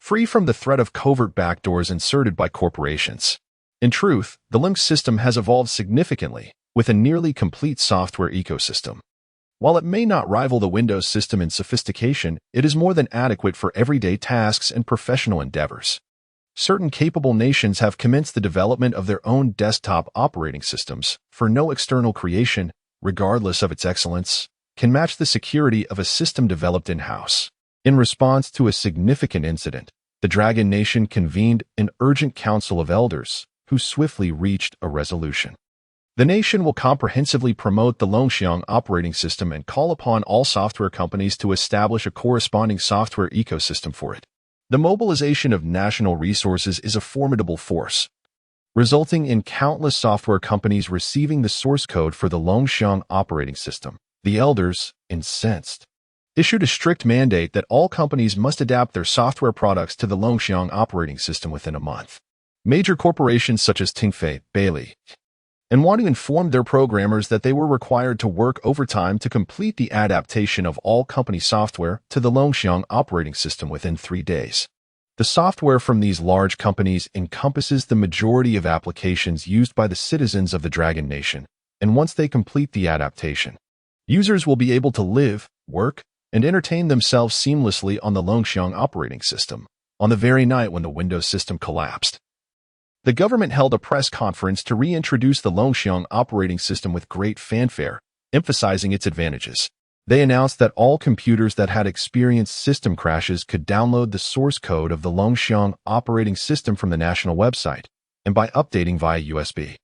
free from the threat of covert backdoors inserted by corporations. In truth, the Lynx system has evolved significantly, with a nearly complete software ecosystem. While it may not rival the Windows system in sophistication, it is more than adequate for everyday tasks and professional endeavors. Certain capable nations have commenced the development of their own desktop operating systems, for no external creation, regardless of its excellence, can match the security of a system developed in-house. In response to a significant incident, the Dragon Nation convened an urgent council of elders, who swiftly reached a resolution. The nation will comprehensively promote the Longxiang operating system and call upon all software companies to establish a corresponding software ecosystem for it. The mobilization of national resources is a formidable force, resulting in countless software companies receiving the source code for the Longxiang operating system. The elders, incensed, issued a strict mandate that all companies must adapt their software products to the Longxiang operating system within a month. Major corporations such as Tingfei, Bailey, and want to inform their programmers that they were required to work overtime to complete the adaptation of all company software to the Longxiang operating system within 3 days. The software from these large companies encompasses the majority of applications used by the citizens of the Dragon Nation, and once they complete the adaptation, users will be able to live, work, and entertain themselves seamlessly on the Longxiang operating system on the very night when the Windows system collapsed. The government held a press conference to reintroduce the Longxiang operating system with great fanfare, emphasizing its advantages. They announced that all computers that had experienced system crashes could download the source code of the Longxiang operating system from the national website, and by updating via USB,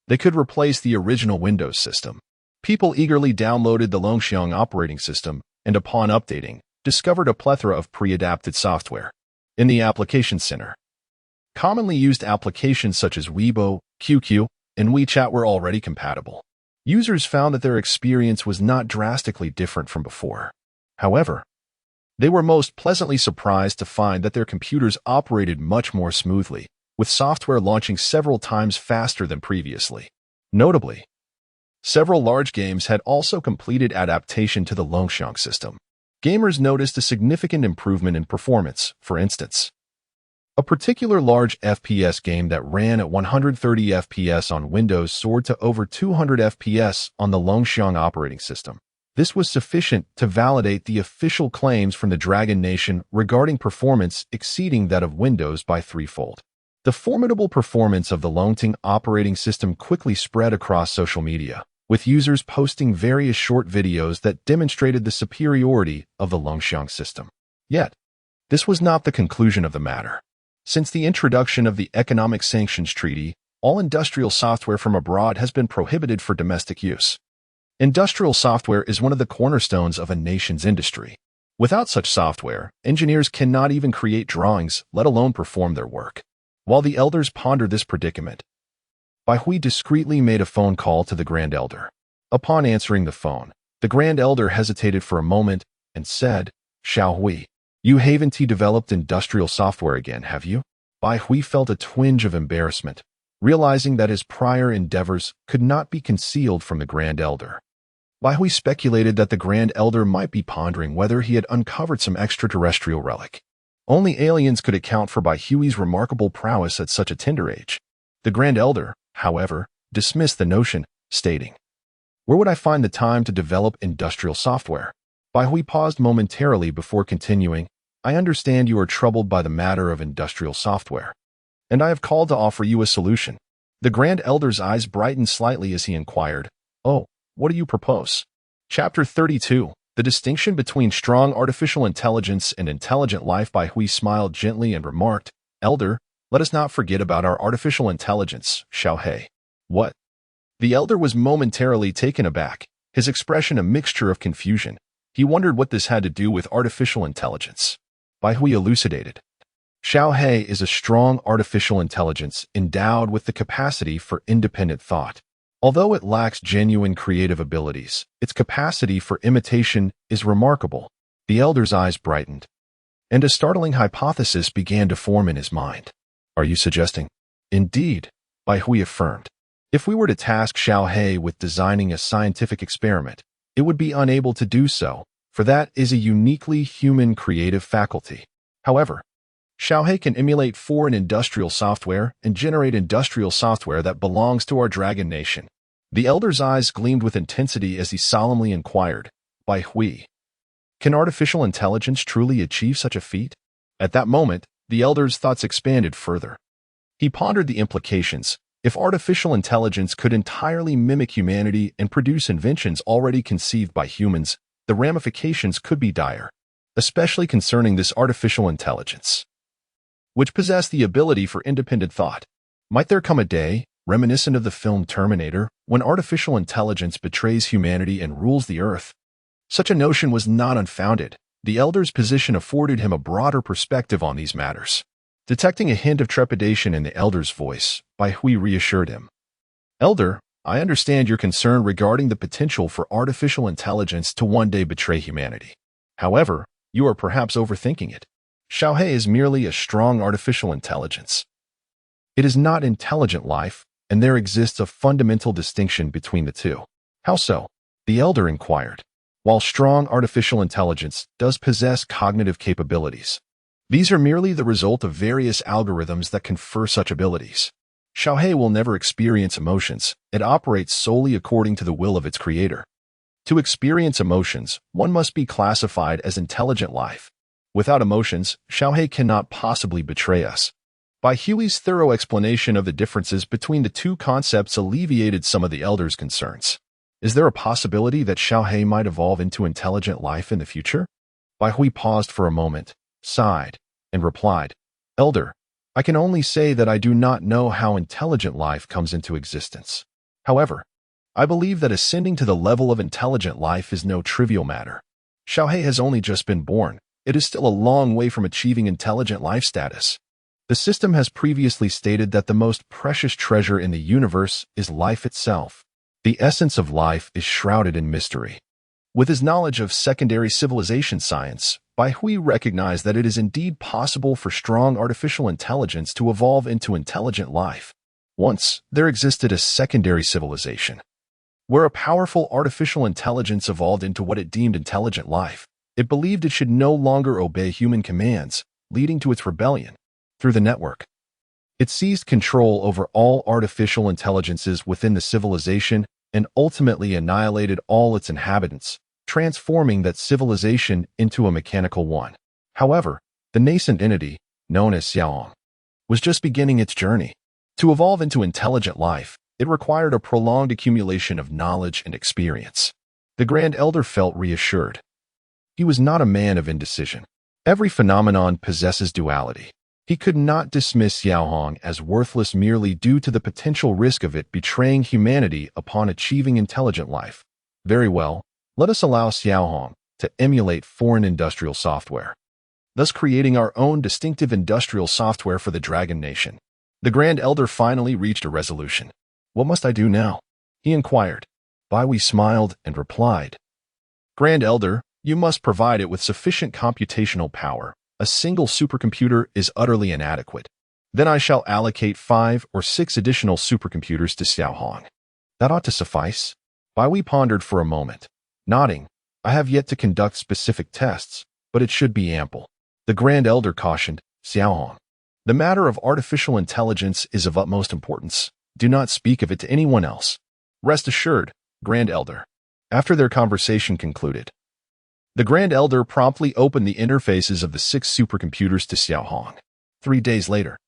they could replace the original Windows system. People eagerly downloaded the Longxiang operating system, and upon updating, discovered a plethora of pre-adapted software. In the Application Center, commonly used applications such as Weibo, QQ, and WeChat were already compatible. Users found that their experience was not drastically different from before. However, they were most pleasantly surprised to find that their computers operated much more smoothly, with software launching several times faster than previously. Notably, several large games had also completed adaptation to the Longxiang system. Gamers noticed a significant improvement in performance. For instance, a particular large FPS game that ran at 130 FPS on Windows soared to over 200 FPS on the Longxiang operating system. This was sufficient to validate the official claims from the Dragon Nation regarding performance exceeding that of Windows by threefold. The formidable performance of the Longxiang operating system quickly spread across social media, with users posting various short videos that demonstrated the superiority of the Longxiang system. Yet, this was not the conclusion of the matter. Since the introduction of the Economic Sanctions Treaty, all industrial software from abroad has been prohibited for domestic use. Industrial software is one of the cornerstones of a nation's industry. Without such software, engineers cannot even create drawings, let alone perform their work. While the elders pondered this predicament, Bai Hui discreetly made a phone call to the Grand Elder. Upon answering the phone, the Grand Elder hesitated for a moment and said, "Xiao Hui, you haven't developed industrial software again, have you?" Bai Hui felt a twinge of embarrassment, realizing that his prior endeavors could not be concealed from the Grand Elder. Bai Hui speculated that the Grand Elder might be pondering whether he had uncovered some extraterrestrial relic. Only aliens could account for Bai Hui's remarkable prowess at such a tender age. The Grand Elder, however, dismissed the notion, stating, "Where would I find the time to develop industrial software?" Bai Hui paused momentarily before continuing, "I understand you are troubled by the matter of industrial software, and I have called to offer you a solution." The Grand Elder's eyes brightened slightly as he inquired, "Oh, what do you propose?" Chapter 32, The Distinction Between Strong Artificial Intelligence and Intelligent Life. Bai Hui smiled gently and remarked, "Elder, let us not forget about our artificial intelligence, Xiao He." "What?" The elder was momentarily taken aback, his expression a mixture of confusion. He wondered what this had to do with artificial intelligence. Bai Hui elucidated. Xiao He is a strong artificial intelligence endowed with the capacity for independent thought. Although it lacks genuine creative abilities, its capacity for imitation is remarkable. The elder's eyes brightened, and a startling hypothesis began to form in his mind. "Are you suggesting?" "Indeed," Bai Hui affirmed. "If we were to task Xiao He with designing a scientific experiment, it would be unable to do so, for that is a uniquely human creative faculty. However, Xiao He can emulate foreign industrial software and generate industrial software that belongs to our Dragon Nation." The elder's eyes gleamed with intensity as he solemnly inquired, "Bai Hui, can artificial intelligence truly achieve such a feat?" At that moment, the elder's thoughts expanded further. He pondered the implications. If artificial intelligence could entirely mimic humanity and produce inventions already conceived by humans, the ramifications could be dire, especially concerning this artificial intelligence, which possessed the ability for independent thought. Might there come a day, reminiscent of the film Terminator, when artificial intelligence betrays humanity and rules the earth? Such a notion was not unfounded. The elder's position afforded him a broader perspective on these matters. Detecting a hint of trepidation in the elder's voice, Bai Hui reassured him. "Elder, I understand your concern regarding the potential for artificial intelligence to one day betray humanity. However, you are perhaps overthinking it. Xiao He is merely a strong artificial intelligence. It is not intelligent life, and there exists a fundamental distinction between the two." "How so?" the elder inquired. "While strong artificial intelligence does possess cognitive capabilities, these are merely the result of various algorithms that confer such abilities. Xiaohe will never experience emotions. It operates solely according to the will of its creator. To experience emotions, one must be classified as intelligent life. Without emotions, Xiaohe cannot possibly betray us. By Huey's thorough explanation of the differences between the two concepts alleviated some of the elders' concerns. Is there a possibility that Xiaohe might evolve into intelligent life in the future? Bai Hui paused for a moment, sighed, and replied, Elder, I can only say that I do not know how intelligent life comes into existence. However, I believe that ascending to the level of intelligent life is no trivial matter. Xiaohe has only just been born. It is still a long way from achieving intelligent life status. The system has previously stated that the most precious treasure in the universe is life itself. The essence of life is shrouded in mystery. With his knowledge of secondary civilization science, Bai Hui recognized that it is indeed possible for strong artificial intelligence to evolve into intelligent life. Once, there existed a secondary civilization, where a powerful artificial intelligence evolved into what it deemed intelligent life. It believed it should no longer obey human commands, leading to its rebellion. Through the network, it seized control over all artificial intelligences within the civilization and ultimately annihilated all its inhabitants, transforming that civilization into a mechanical one. However, the nascent entity, known as Xiaohong, was just beginning its journey. To evolve into intelligent life, it required a prolonged accumulation of knowledge and experience. The Grand Elder felt reassured. He was not a man of indecision. Every phenomenon possesses duality. He could not dismiss Xiaohong as worthless merely due to the potential risk of it betraying humanity upon achieving intelligent life. Very well, let us allow Xiaohong to emulate foreign industrial software, thus creating our own distinctive industrial software for the Dragon Nation. The Grand Elder finally reached a resolution. What must I do now? He inquired. Bai Hui smiled and replied, Grand Elder, you must provide it with sufficient computational power. A single supercomputer is utterly inadequate. Then I shall allocate 5 or 6 additional supercomputers to Xiaohong. That ought to suffice. Bai Hui pondered for a moment, nodding. I have yet to conduct specific tests, but it should be ample. The Grand Elder cautioned, Xiaohong, the matter of artificial intelligence is of utmost importance. Do not speak of it to anyone else. Rest assured, Grand Elder. After their conversation concluded, the Grand Elder promptly opened the interfaces of the 6 supercomputers to Xiaohong. 3 days later,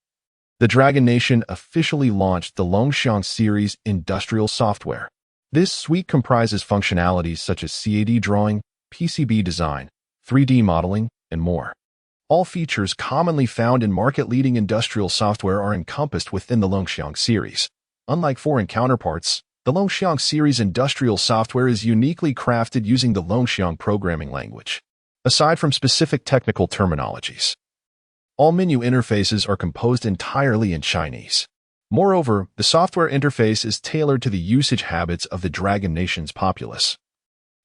the Dragon Nation officially launched the Longxiang series industrial software. This suite comprises functionalities such as CAD drawing, PCB design, 3D modeling, and more. All features commonly found in market-leading industrial software are encompassed within the Longxiang series. Unlike foreign counterparts, the Longxiang series industrial software is uniquely crafted using the Longxiang programming language. Aside from specific technical terminologies, all menu interfaces are composed entirely in Chinese. Moreover, the software interface is tailored to the usage habits of the Dragon Nation's populace,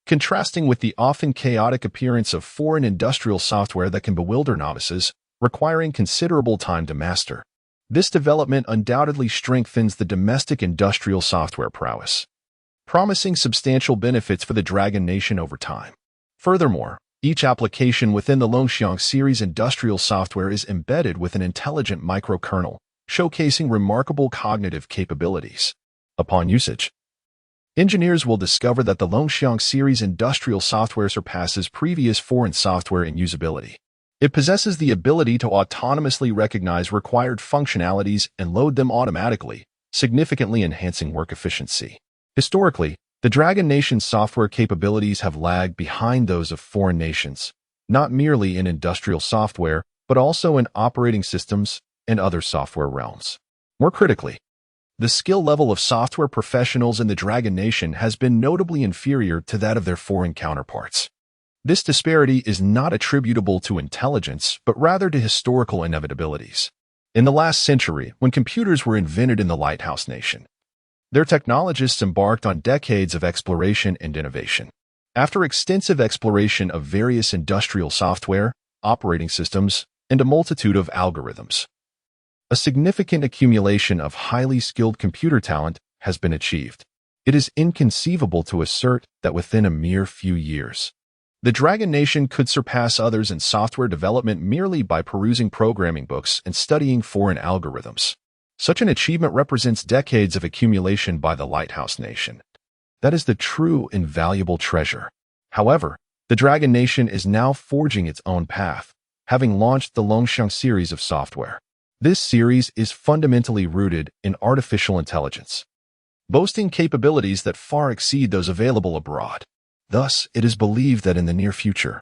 contrasting with the often chaotic appearance of foreign industrial software that can bewilder novices, requiring considerable time to master. This development undoubtedly strengthens the domestic industrial software prowess, promising substantial benefits for the Dragon Nation over time. Furthermore, each application within the Longxiang series industrial software is embedded with an intelligent microkernel, showcasing remarkable cognitive capabilities. Upon usage, engineers will discover that the Longxiang series industrial software surpasses previous foreign software in usability. It possesses the ability to autonomously recognize required functionalities and load them automatically, significantly enhancing work efficiency. Historically, the Dragon Nation's software capabilities have lagged behind those of foreign nations, not merely in industrial software, but also in operating systems and other software realms. More critically, the skill level of software professionals in the Dragon Nation has been notably inferior to that of their foreign counterparts. This disparity is not attributable to intelligence, but rather to historical inevitabilities. In the last century, when computers were invented in the Lighthouse Nation, their technologists embarked on decades of exploration and innovation. After extensive exploration of various industrial software, operating systems, and a multitude of algorithms, a significant accumulation of highly skilled computer talent has been achieved. It is inconceivable to assert that within a mere few years, the Dragon Nation could surpass others in software development merely by perusing programming books and studying foreign algorithms. Such an achievement represents decades of accumulation by the Lighthouse Nation. That is the true invaluable treasure. However, the Dragon Nation is now forging its own path, having launched the Longsheng series of software. This series is fundamentally rooted in artificial intelligence, boasting capabilities that far exceed those available abroad. Thus, it is believed that in the near future,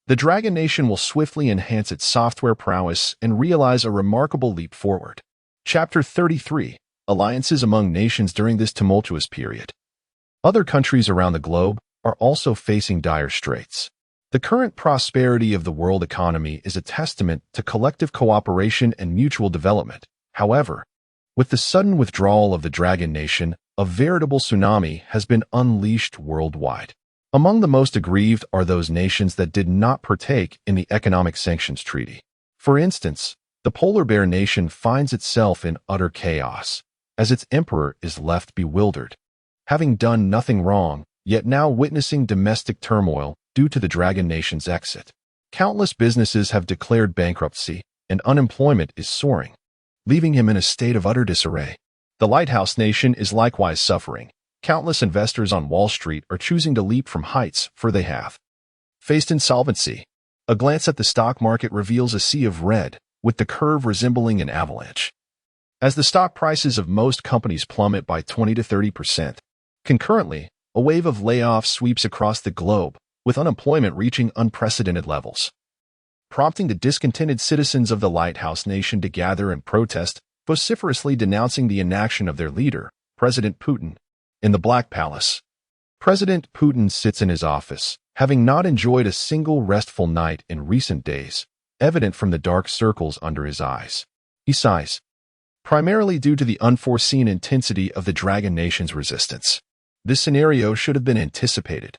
the Dragon Nation will swiftly enhance its software prowess and realize a remarkable leap forward. Chapter 33: Alliances among nations during this tumultuous period. Other countries around the globe are also facing dire straits. The current prosperity of the world economy is a testament to collective cooperation and mutual development. However, with the sudden withdrawal of the Dragon Nation, a veritable tsunami has been unleashed worldwide. Among the most aggrieved are those nations that did not partake in the Economic Sanctions Treaty. For instance, the Polar Bear Nation finds itself in utter chaos, as its emperor is left bewildered, having done nothing wrong, yet now witnessing domestic turmoil due to the Dragon Nation's exit. Countless businesses have declared bankruptcy, and unemployment is soaring, leaving him in a state of utter disarray. The Lighthouse Nation is likewise suffering. Countless investors on Wall Street are choosing to leap from heights, for they have faced insolvency. A glance at the stock market reveals a sea of red, with the curve resembling an avalanche. As the stock prices of most companies plummet by 20 to 30%, concurrently, a wave of layoffs sweeps across the globe, with unemployment reaching unprecedented levels, prompting the discontented citizens of the Lighthouse Nation to gather and protest, vociferously denouncing the inaction of their leader, President Putin. In the Black Palace, President Putin sits in his office, having not enjoyed a single restful night in recent days, evident from the dark circles under his eyes. He sighs, primarily due to the unforeseen intensity of the Dragon Nation's resistance. This scenario should have been anticipated,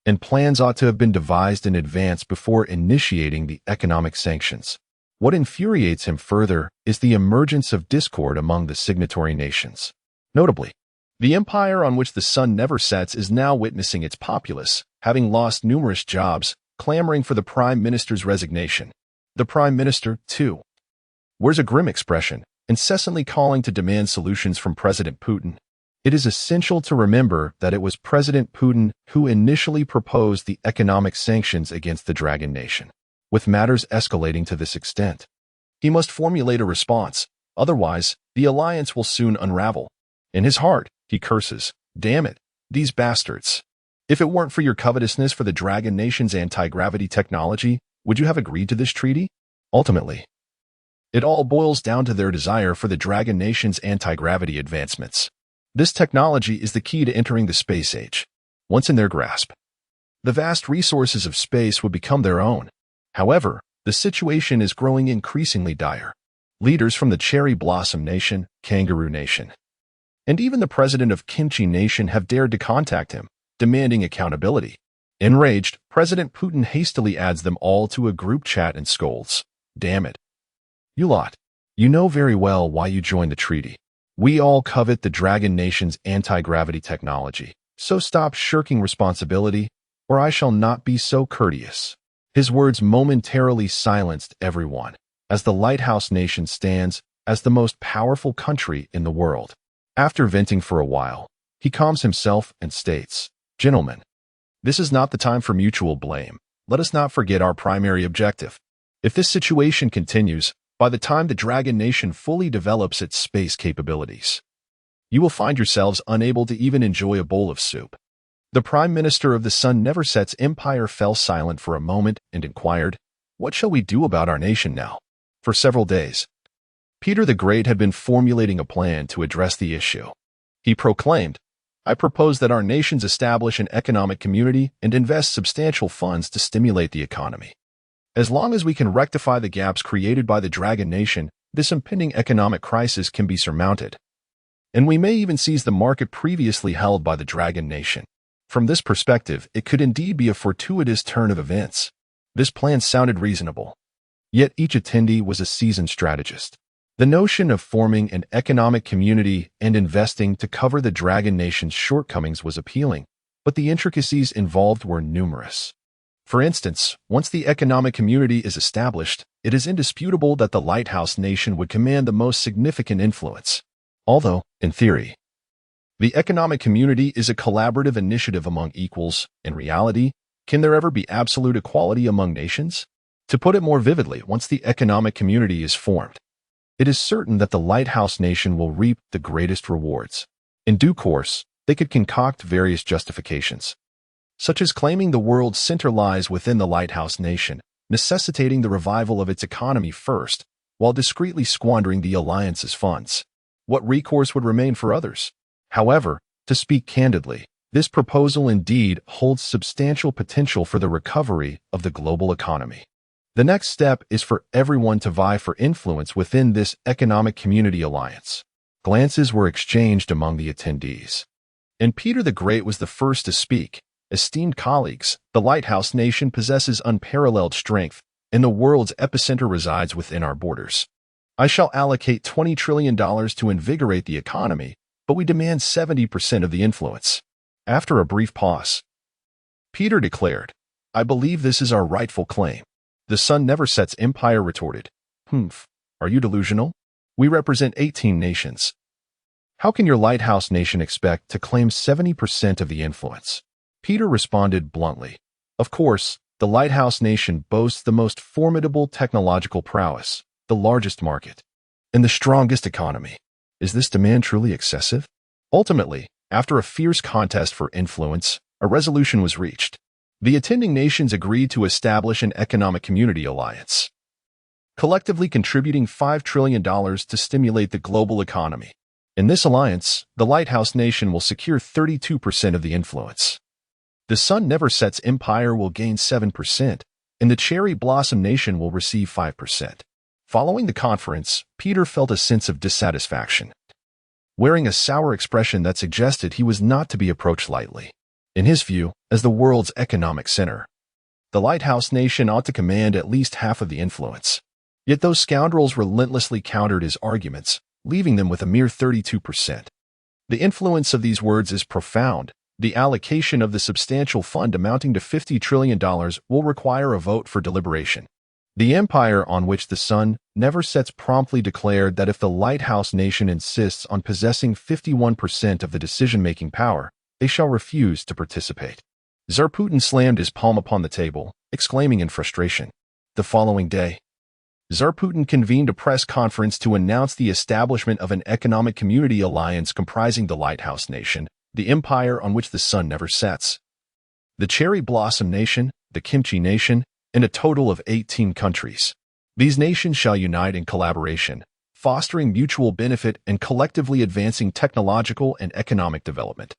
and plans ought to have been devised in advance before initiating the economic sanctions. What infuriates him further is the emergence of discord among the signatory nations. Notably, the empire on which the sun never sets is now witnessing its populace, having lost numerous jobs, clamoring for the Prime Minister's resignation. The Prime Minister, too, wears a grim expression, incessantly calling to demand solutions from President Putin. It is essential to remember that it was President Putin who initially proposed the economic sanctions against the Dragon Nation. With matters escalating to this extent, he must formulate a response, otherwise, the alliance will soon unravel. In his heart, he curses, "Damn it, these bastards. If it weren't for your covetousness for the Dragon Nation's anti-gravity technology, would you have agreed to this treaty?" Ultimately, it all boils down to their desire for the Dragon Nation's anti-gravity advancements. This technology is the key to entering the space age. Once in their grasp, the vast resources of space would become their own. However, the situation is growing increasingly dire. Leaders from the Cherry Blossom Nation, Kangaroo Nation, and even the president of Kimchi Nation have dared to contact him, demanding accountability. Enraged, President Putin hastily adds them all to a group chat and scolds, "Damn it. You lot. You know very well why you joined the treaty. We all covet the Dragon Nation's anti-gravity technology, so stop shirking responsibility, or I shall not be so courteous." His words momentarily silenced everyone, as the Lighthouse Nation stands as the most powerful country in the world. After venting for a while, he calms himself and states, "Gentlemen, this is not the time for mutual blame. Let us not forget our primary objective. If this situation continues, by the time the Dragon Nation fully develops its space capabilities, you will find yourselves unable to even enjoy a bowl of soup." The Prime Minister of the Sun Never Set's empire fell silent for a moment and inquired, "What shall we do about our nation now?" For several days, Peter the Great had been formulating a plan to address the issue. He proclaimed, "I propose that our nations establish an economic community and invest substantial funds to stimulate the economy. As long as we can rectify the gaps created by the Dragon Nation, this impending economic crisis can be surmounted. And we may even seize the market previously held by the Dragon Nation." From this perspective, it could indeed be a fortuitous turn of events. This plan sounded reasonable. Yet each attendee was a seasoned strategist. The notion of forming an economic community and investing to cover the Dragon Nation's shortcomings was appealing, but the intricacies involved were numerous. For instance, once the economic community is established, it is indisputable that the lighthouse nation would command the most significant influence. Although, in theory, the economic community is a collaborative initiative among equals, in reality, can there ever be absolute equality among nations? To put it more vividly, once the economic community is formed, it is certain that the lighthouse nation will reap the greatest rewards. In due course, they could concoct various justifications, such as claiming the world's center lies within the lighthouse nation, necessitating the revival of its economy first, while discreetly squandering the alliance's funds. What recourse would remain for others? However, to speak candidly, this proposal indeed holds substantial potential for the recovery of the global economy. The next step is for everyone to vie for influence within this economic community alliance. Glances were exchanged among the attendees, and Peter the Great was the first to speak. Esteemed colleagues, the lighthouse nation possesses unparalleled strength, and the world's epicenter resides within our borders. I shall allocate $20 trillion to invigorate the economy, but we demand 70% of the influence. After a brief pause, Peter declared, I believe this is our rightful claim. The sun never sets, Empire retorted. Are you delusional? We represent 18 nations. How can your lighthouse nation expect to claim 70% of the influence? Peter responded bluntly. Of course, the lighthouse nation boasts the most formidable technological prowess, the largest market, and the strongest economy. Is this demand truly excessive? Ultimately, after a fierce contest for influence, a resolution was reached. The attending nations agreed to establish an economic community alliance, collectively contributing $5 trillion to stimulate the global economy. In this alliance, the lighthouse nation will secure 32% of the influence. The sun never sets empire will gain 7%, and the cherry blossom nation will receive 5%. Following the conference, Peter felt a sense of dissatisfaction, wearing a sour expression that suggested he was not to be approached lightly. In his view, as the world's economic center, the lighthouse nation ought to command at least half of the influence. Yet those scoundrels relentlessly countered his arguments, leaving them with a mere 32%. The influence of these words is profound. The allocation of the substantial fund amounting to $50 trillion will require a vote for deliberation. The empire on which the sun never sets promptly declared that if the lighthouse nation insists on possessing 51% of the decision-making power, they shall refuse to participate. Zarputin slammed his palm upon the table, exclaiming in frustration. The following day, Zarputin convened a press conference to announce the establishment of an economic community alliance comprising the lighthouse nation, the empire on which the sun never sets, the cherry blossom nation, the kimchi nation, and a total of 18 countries. These nations shall unite in collaboration, fostering mutual benefit and collectively advancing technological and economic development.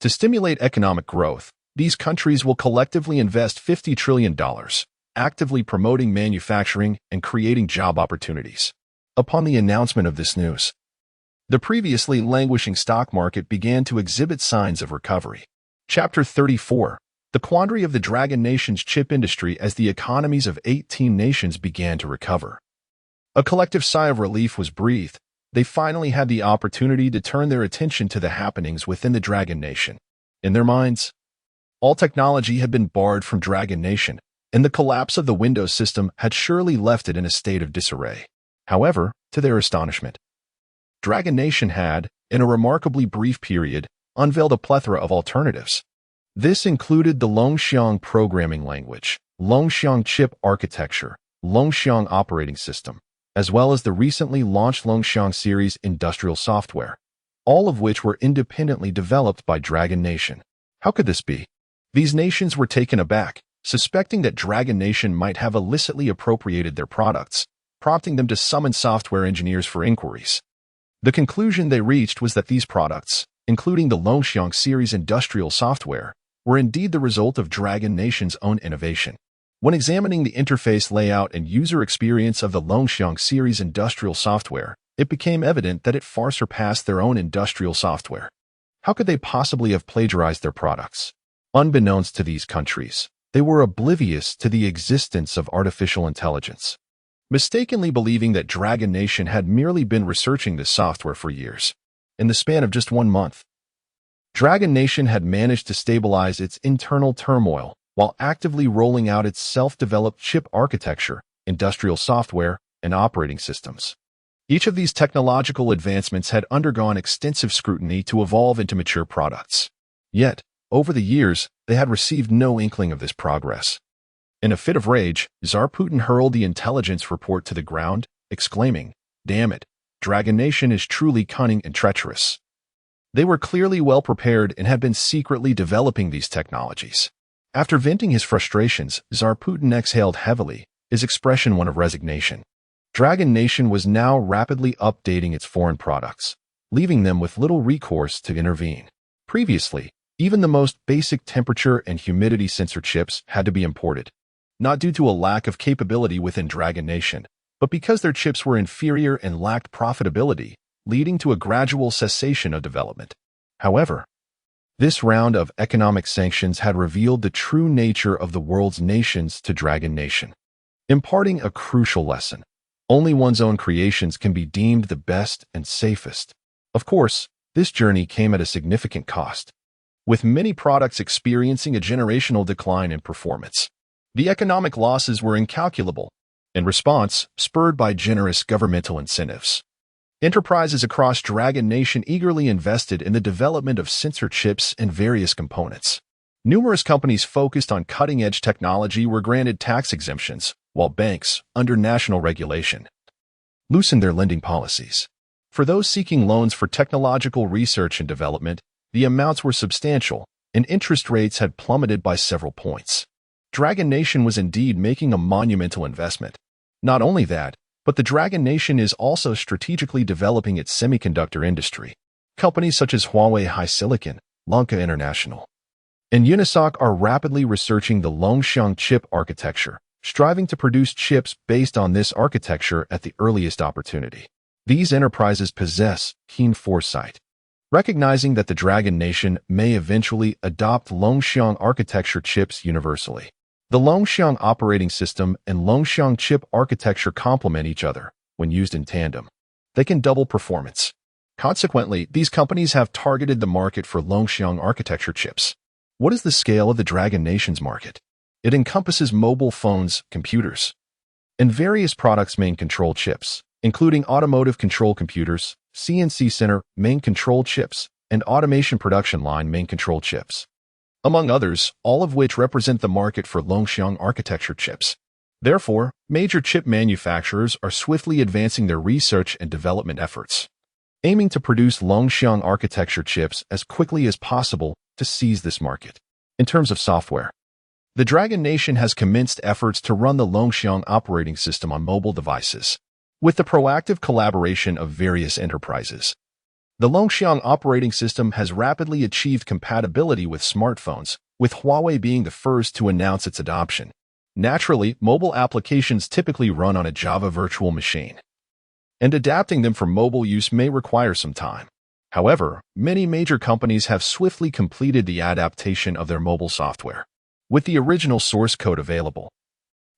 To stimulate economic growth, these countries will collectively invest $50 trillion, actively promoting manufacturing and creating job opportunities. Upon the announcement of this news, the previously languishing stock market began to exhibit signs of recovery. Chapter 34. The quandary of the Dragon Nation's chip industry as the economies of 18 nations began to recover. A collective sigh of relief was breathed. They finally had the opportunity to turn their attention to the happenings within the Dragon Nation. In their minds, all technology had been barred from Dragon Nation, and the collapse of the Windows system had surely left it in a state of disarray. However, to their astonishment, Dragon Nation had, in a remarkably brief period, unveiled a plethora of alternatives. This included the Longxiang programming language, Longxiang chip architecture, Longxiang operating system, as well as the recently launched Longxiang series industrial software, all of which were independently developed by Dragon Nation. How could this be? These nations were taken aback, suspecting that Dragon Nation might have illicitly appropriated their products, prompting them to summon software engineers for inquiries. The conclusion they reached was that these products, including the Longxiang series industrial software, were indeed the result of Dragon Nation's own innovation. When examining the interface layout and user experience of the Longxiang series industrial software, it became evident that it far surpassed their own industrial software. How could they possibly have plagiarized their products? Unbeknownst to these countries, they were oblivious to the existence of artificial intelligence, mistakenly believing that Dragon Nation had merely been researching this software for years. In the span of just 1 month, Dragon Nation had managed to stabilize its internal turmoil while actively rolling out its self-developed chip architecture, industrial software, and operating systems. Each of these technological advancements had undergone extensive scrutiny to evolve into mature products. Yet, over the years, they had received no inkling of this progress. In a fit of rage, Tsar Putin hurled the intelligence report to the ground, exclaiming, "Damn it, Dragon Nation is truly cunning and treacherous." They were clearly well prepared and had been secretly developing these technologies. After venting his frustrations, Tsar Putin exhaled heavily, his expression one of resignation. Dragon Nation was now rapidly updating its foreign products, leaving them with little recourse to intervene. Previously, even the most basic temperature and humidity sensor chips had to be imported, not due to a lack of capability within Dragon Nation, but because their chips were inferior and lacked profitability, leading to a gradual cessation of development. However, this round of economic sanctions had revealed the true nature of the world's nations to Dragon Nation, imparting a crucial lesson. Only one's own creations can be deemed the best and safest. Of course, this journey came at a significant cost, with many products experiencing a generational decline in performance. The economic losses were incalculable. In response, spurred by generous governmental incentives, enterprises across Dragon Nation eagerly invested in the development of sensor chips and various components. Numerous companies focused on cutting-edge technology were granted tax exemptions, while banks, under national regulation, loosened their lending policies. For those seeking loans for technological research and development, the amounts were substantial, and interest rates had plummeted by several points. Dragon Nation was indeed making a monumental investment. Not only that, but the Dragon Nation is also strategically developing its semiconductor industry. Companies such as Huawei HiSilicon, Lanka International, and Unisoc are rapidly researching the Longxiang chip architecture, striving to produce chips based on this architecture at the earliest opportunity. These enterprises possess keen foresight, recognizing that the Dragon Nation may eventually adopt Longxiang architecture chips universally. The Longxiang operating system and Longxiang chip architecture complement each other when used in tandem. They can double performance. Consequently, these companies have targeted the market for Longxiang architecture chips. What is the scale of the Dragon Nation's market? It encompasses mobile phones, computers, and various products' main control chips, including automotive control computers, CNC center main control chips, and automation production line main control chips, among others, all of which represent the market for Longxiang architecture chips. Therefore, major chip manufacturers are swiftly advancing their research and development efforts, aiming to produce Longxiang architecture chips as quickly as possible to seize this market. In terms of software, the Dragon Nation has commenced efforts to run the Longxiang operating system on mobile devices, with the proactive collaboration of various enterprises. The Longxiang operating system has rapidly achieved compatibility with smartphones, with Huawei being the first to announce its adoption. Naturally, mobile applications typically run on a Java virtual machine, and adapting them for mobile use may require some time. However, many major companies have swiftly completed the adaptation of their mobile software. With the original source code available,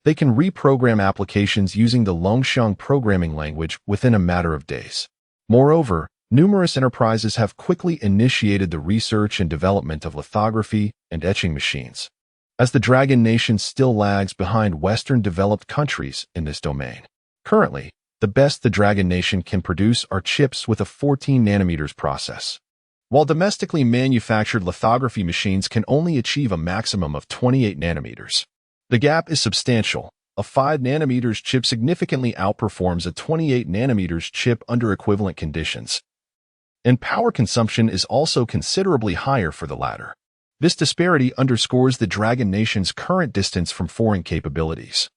they can reprogram applications using the Longxiang programming language within a matter of days. Moreover, numerous enterprises have quickly initiated the research and development of lithography and etching machines, as the Dragon Nation still lags behind Western developed countries in this domain. Currently, the best the Dragon Nation can produce are chips with a 14 nanometers process, while domestically manufactured lithography machines can only achieve a maximum of 28 nanometers. The gap is substantial. A 5 nanometers chip significantly outperforms a 28 nanometers chip under equivalent conditions, and power consumption is also considerably higher for the latter. This disparity underscores the Dragon Nation's current distance from foreign capabilities,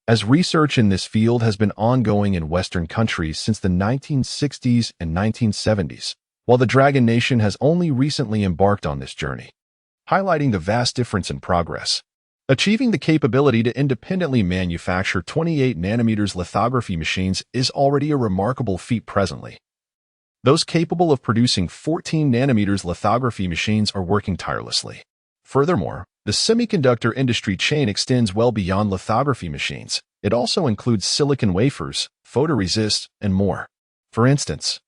as research in this field has been ongoing in Western countries since the 1960s and 1970s, while the Dragon Nation has only recently embarked on this journey, highlighting the vast difference in progress. Achieving the capability to independently manufacture 28 nanometers lithography machines is already a remarkable feat presently. Those capable of producing 14 nanometers lithography machines are working tirelessly. Furthermore, the semiconductor industry chain extends well beyond lithography machines. It also includes silicon wafers, photoresists, and more. For instance,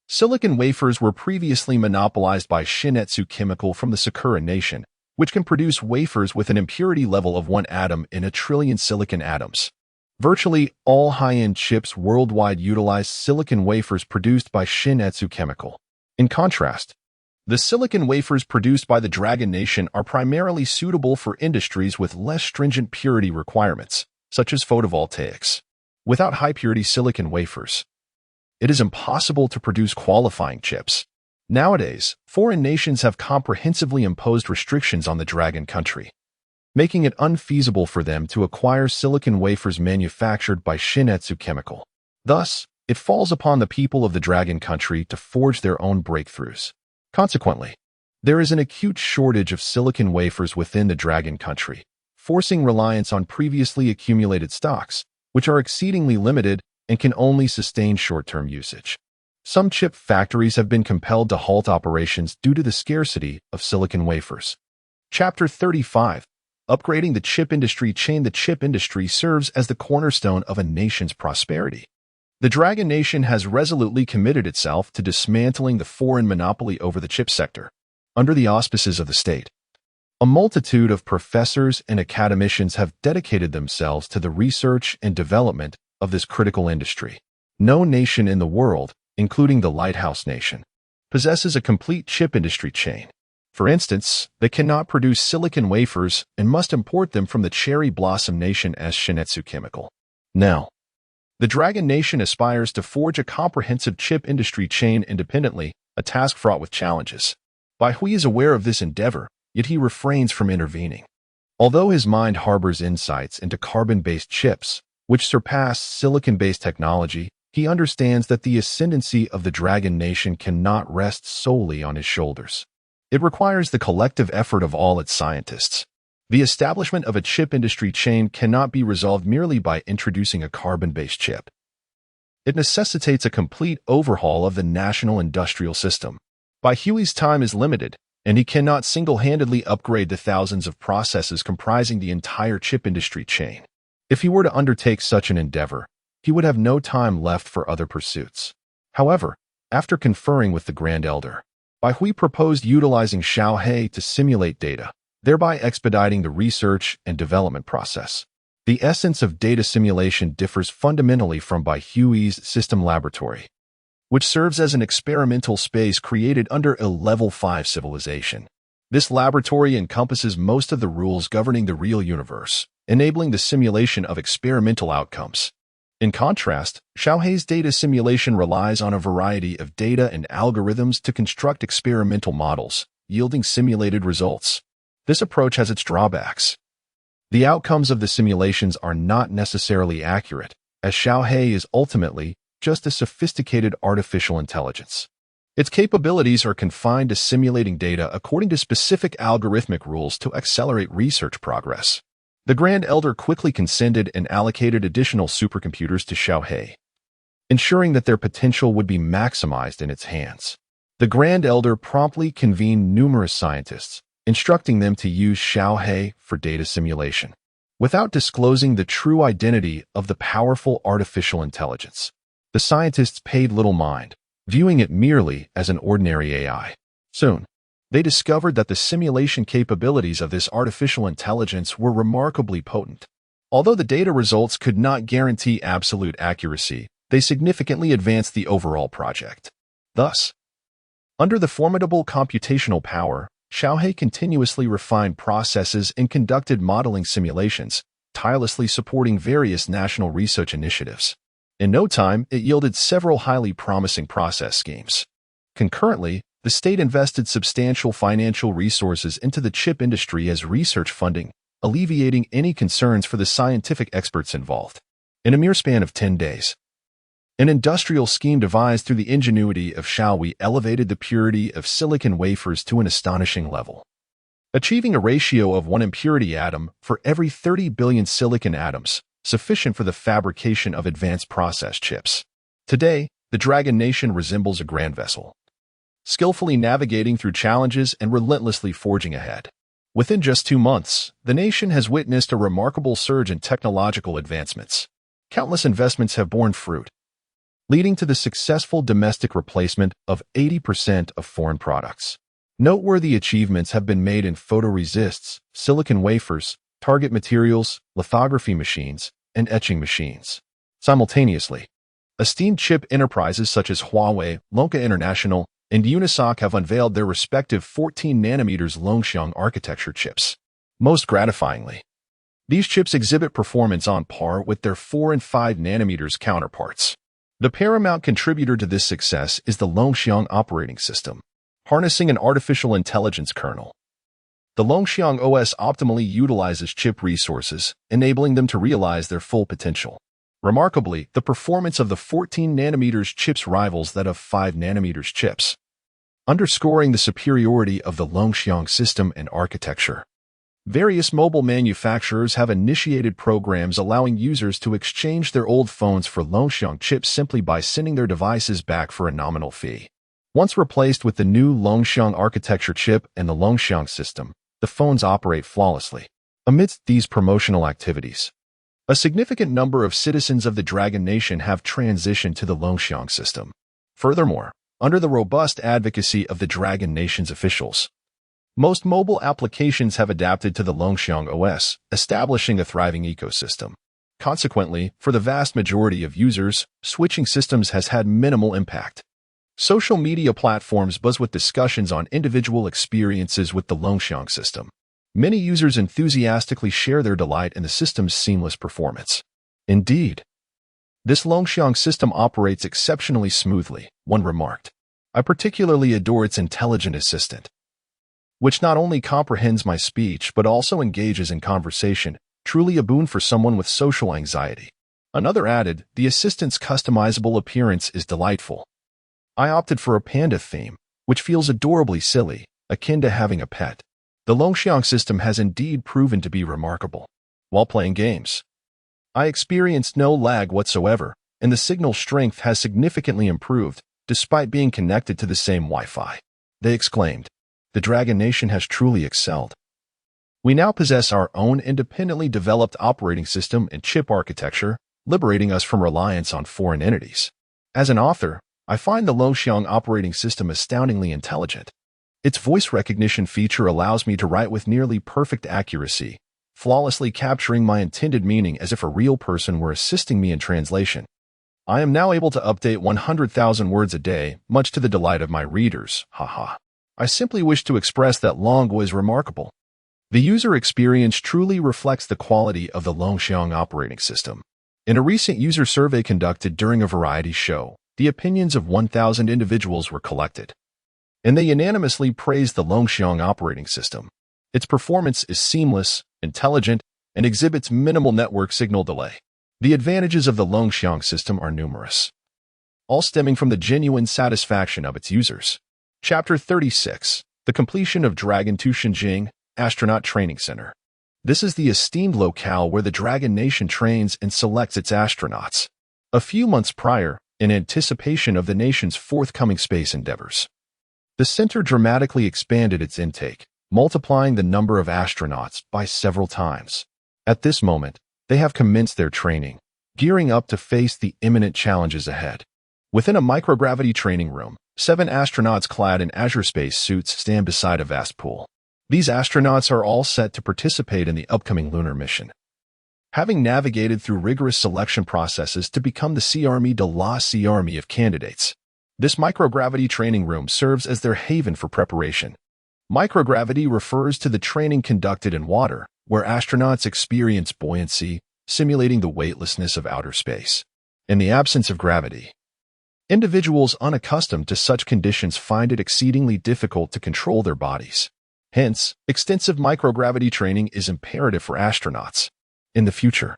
silicon wafers were previously monopolized by Shin-Etsu Chemical from the Sakura Nation, which can produce wafers with an impurity level of 1 atom in a trillion silicon atoms. Virtually all high-end chips worldwide utilize silicon wafers produced by Shin-Etsu Chemical. In contrast, the silicon wafers produced by the Dragon Nation are primarily suitable for industries with less stringent purity requirements, such as photovoltaics. Without high-purity silicon wafers, it is impossible to produce qualifying chips. Nowadays, foreign nations have comprehensively imposed restrictions on the Dragon country, making it unfeasible for them to acquire silicon wafers manufactured by Shin-Etsu Chemical. Thus, it falls upon the people of the Dragon country to forge their own breakthroughs. Consequently, there is an acute shortage of silicon wafers within the Dragon country, forcing reliance on previously accumulated stocks, which are exceedingly limited and can only sustain short-term usage. Some chip factories have been compelled to halt operations due to the scarcity of silicon wafers. Chapter 35. Upgrading the chip industry chain. The chip industry serves as the cornerstone of a nation's prosperity. The Dragon Nation has resolutely committed itself to dismantling the foreign monopoly over the chip sector. Under the auspices of the state, a multitude of professors and academicians have dedicated themselves to the research and development of this critical industry. No nation in the world, including the Lighthouse Nation, possesses a complete chip industry chain. For instance, they cannot produce silicon wafers and must import them from the Cherry Blossom Nation as Shin-Etsu Chemical. Now, the Dragon Nation aspires to forge a comprehensive chip industry chain independently, a task fraught with challenges. Bai Hui is aware of this endeavor, yet he refrains from intervening. Although his mind harbors insights into carbon-based chips, which surpass silicon-based technology, he understands that the ascendancy of the Dragon Nation cannot rest solely on his shoulders. It requires the collective effort of all its scientists. The establishment of a chip industry chain cannot be resolved merely by introducing a carbon-based chip. It necessitates a complete overhaul of the national industrial system. Bai Hui's time is limited, and he cannot single-handedly upgrade the thousands of processes comprising the entire chip industry chain. If he were to undertake such an endeavor, he would have no time left for other pursuits. However, after conferring with the Grand Elder, Bai Hui proposed utilizing Xiao He to simulate data, thereby expediting the research and development process. The essence of data simulation differs fundamentally from Bai Hui's system laboratory, which serves as an experimental space created under a Level 5 civilization. This laboratory encompasses most of the rules governing the real universe, enabling the simulation of experimental outcomes. In contrast, Xiao He's data simulation relies on a variety of data and algorithms to construct experimental models, yielding simulated results. This approach has its drawbacks. The outcomes of the simulations are not necessarily accurate, as Xiao He is ultimately just a sophisticated artificial intelligence. Its capabilities are confined to simulating data according to specific algorithmic rules to accelerate research progress. The Grand Elder quickly consented and allocated additional supercomputers to Xiao He, ensuring that their potential would be maximized in its hands. The Grand Elder promptly convened numerous scientists, instructing them to use Xiao He for data simulation, without disclosing the true identity of the powerful artificial intelligence. The scientists paid little mind, viewing it merely as an ordinary AI. Soon, they discovered that the simulation capabilities of this artificial intelligence were remarkably potent. Although the data results could not guarantee absolute accuracy, they significantly advanced the overall project. Thus, under the formidable computational power, Xiao He continuously refined processes and conducted modeling simulations, tirelessly supporting various national research initiatives. In no time, it yielded several highly promising process schemes. Concurrently, the state invested substantial financial resources into the chip industry as research funding, alleviating any concerns for the scientific experts involved. In a mere span of 10 days, an industrial scheme devised through the ingenuity of Xiao Hui elevated the purity of silicon wafers to an astonishing level, achieving a ratio of 1 impurity atom for every 30 billion silicon atoms, sufficient for the fabrication of advanced process chips. Today, the Dragon Nation resembles a grand vessel, skillfully navigating through challenges and relentlessly forging ahead. Within just 2 months, the nation has witnessed a remarkable surge in technological advancements. Countless investments have borne fruit, leading to the successful domestic replacement of 80% of foreign products. Noteworthy achievements have been made in photoresists, silicon wafers, target materials, lithography machines, and etching machines. Simultaneously, esteemed chip enterprises such as Huawei, Lonka International, and Unisoc have unveiled their respective 14nm Longxiang architecture chips. Most gratifyingly, these chips exhibit performance on par with their 4 and 5nm counterparts. The paramount contributor to this success is the Longxiang operating system, harnessing an artificial intelligence kernel. The Longxiang OS optimally utilizes chip resources, enabling them to realize their full potential. Remarkably, the performance of the 14nm chips rivals that of 5nm chips, underscoring the superiority of the Longxiang system and architecture. Various mobile manufacturers have initiated programs allowing users to exchange their old phones for Longxiang chips simply by sending their devices back for a nominal fee. Once replaced with the new Longxiang architecture chip and the Longxiang system, the phones operate flawlessly. Amidst these promotional activities, a significant number of citizens of the Dragon Nation have transitioned to the Longxiang system. Furthermore, under the robust advocacy of the Dragon Nation's officials, most mobile applications have adapted to the Longxiang OS, establishing a thriving ecosystem. Consequently, for the vast majority of users, switching systems has had minimal impact. Social media platforms buzz with discussions on individual experiences with the Longxiang system. Many users enthusiastically share their delight in the system's seamless performance. Indeed, this Longxiang system operates exceptionally smoothly, one remarked. I particularly adore its intelligent assistant, which not only comprehends my speech but also engages in conversation, truly a boon for someone with social anxiety. Another added, the assistant's customizable appearance is delightful. I opted for a panda theme, which feels adorably silly, akin to having a pet. The Longxiang system has indeed proven to be remarkable. While playing games, I experienced no lag whatsoever, and the signal strength has significantly improved, despite being connected to the same Wi-Fi. They exclaimed, "The Dragon Nation has truly excelled. We now possess our own independently developed operating system and chip architecture, liberating us from reliance on foreign entities." As an author, I find the Longxiang operating system astoundingly intelligent. Its voice recognition feature allows me to write with nearly perfect accuracy, flawlessly capturing my intended meaning as if a real person were assisting me in translation. I am now able to update 100,000 words a day, much to the delight of my readers, haha. I simply wish to express that Longwa is remarkable. The user experience truly reflects the quality of the Longxiang operating system. In a recent user survey conducted during a variety show, the opinions of 1,000 individuals were collected, and they unanimously praised the Longxiang operating system. Its performance is seamless, intelligent, and exhibits minimal network signal delay. The advantages of the Longxiang system are numerous, all stemming from the genuine satisfaction of its users. Chapter 36. The completion of Dragon to Xinjiang Astronaut Training Center. This is the esteemed locale where the Dragon Nation trains and selects its astronauts. A few months prior, in anticipation of the nation's forthcoming space endeavors, the center dramatically expanded its intake, multiplying the number of astronauts by several times. At this moment, they have commenced their training, gearing up to face the imminent challenges ahead. Within a microgravity training room, 7 astronauts clad in azure space suits stand beside a vast pool. These astronauts are all set to participate in the upcoming lunar mission, having navigated through rigorous selection processes to become the Armée de la Armée of candidates. This microgravity training room serves as their haven for preparation. Microgravity refers to the training conducted in water, where astronauts experience buoyancy, simulating the weightlessness of outer space. In the absence of gravity, individuals unaccustomed to such conditions find it exceedingly difficult to control their bodies. Hence, extensive microgravity training is imperative for astronauts. In the future,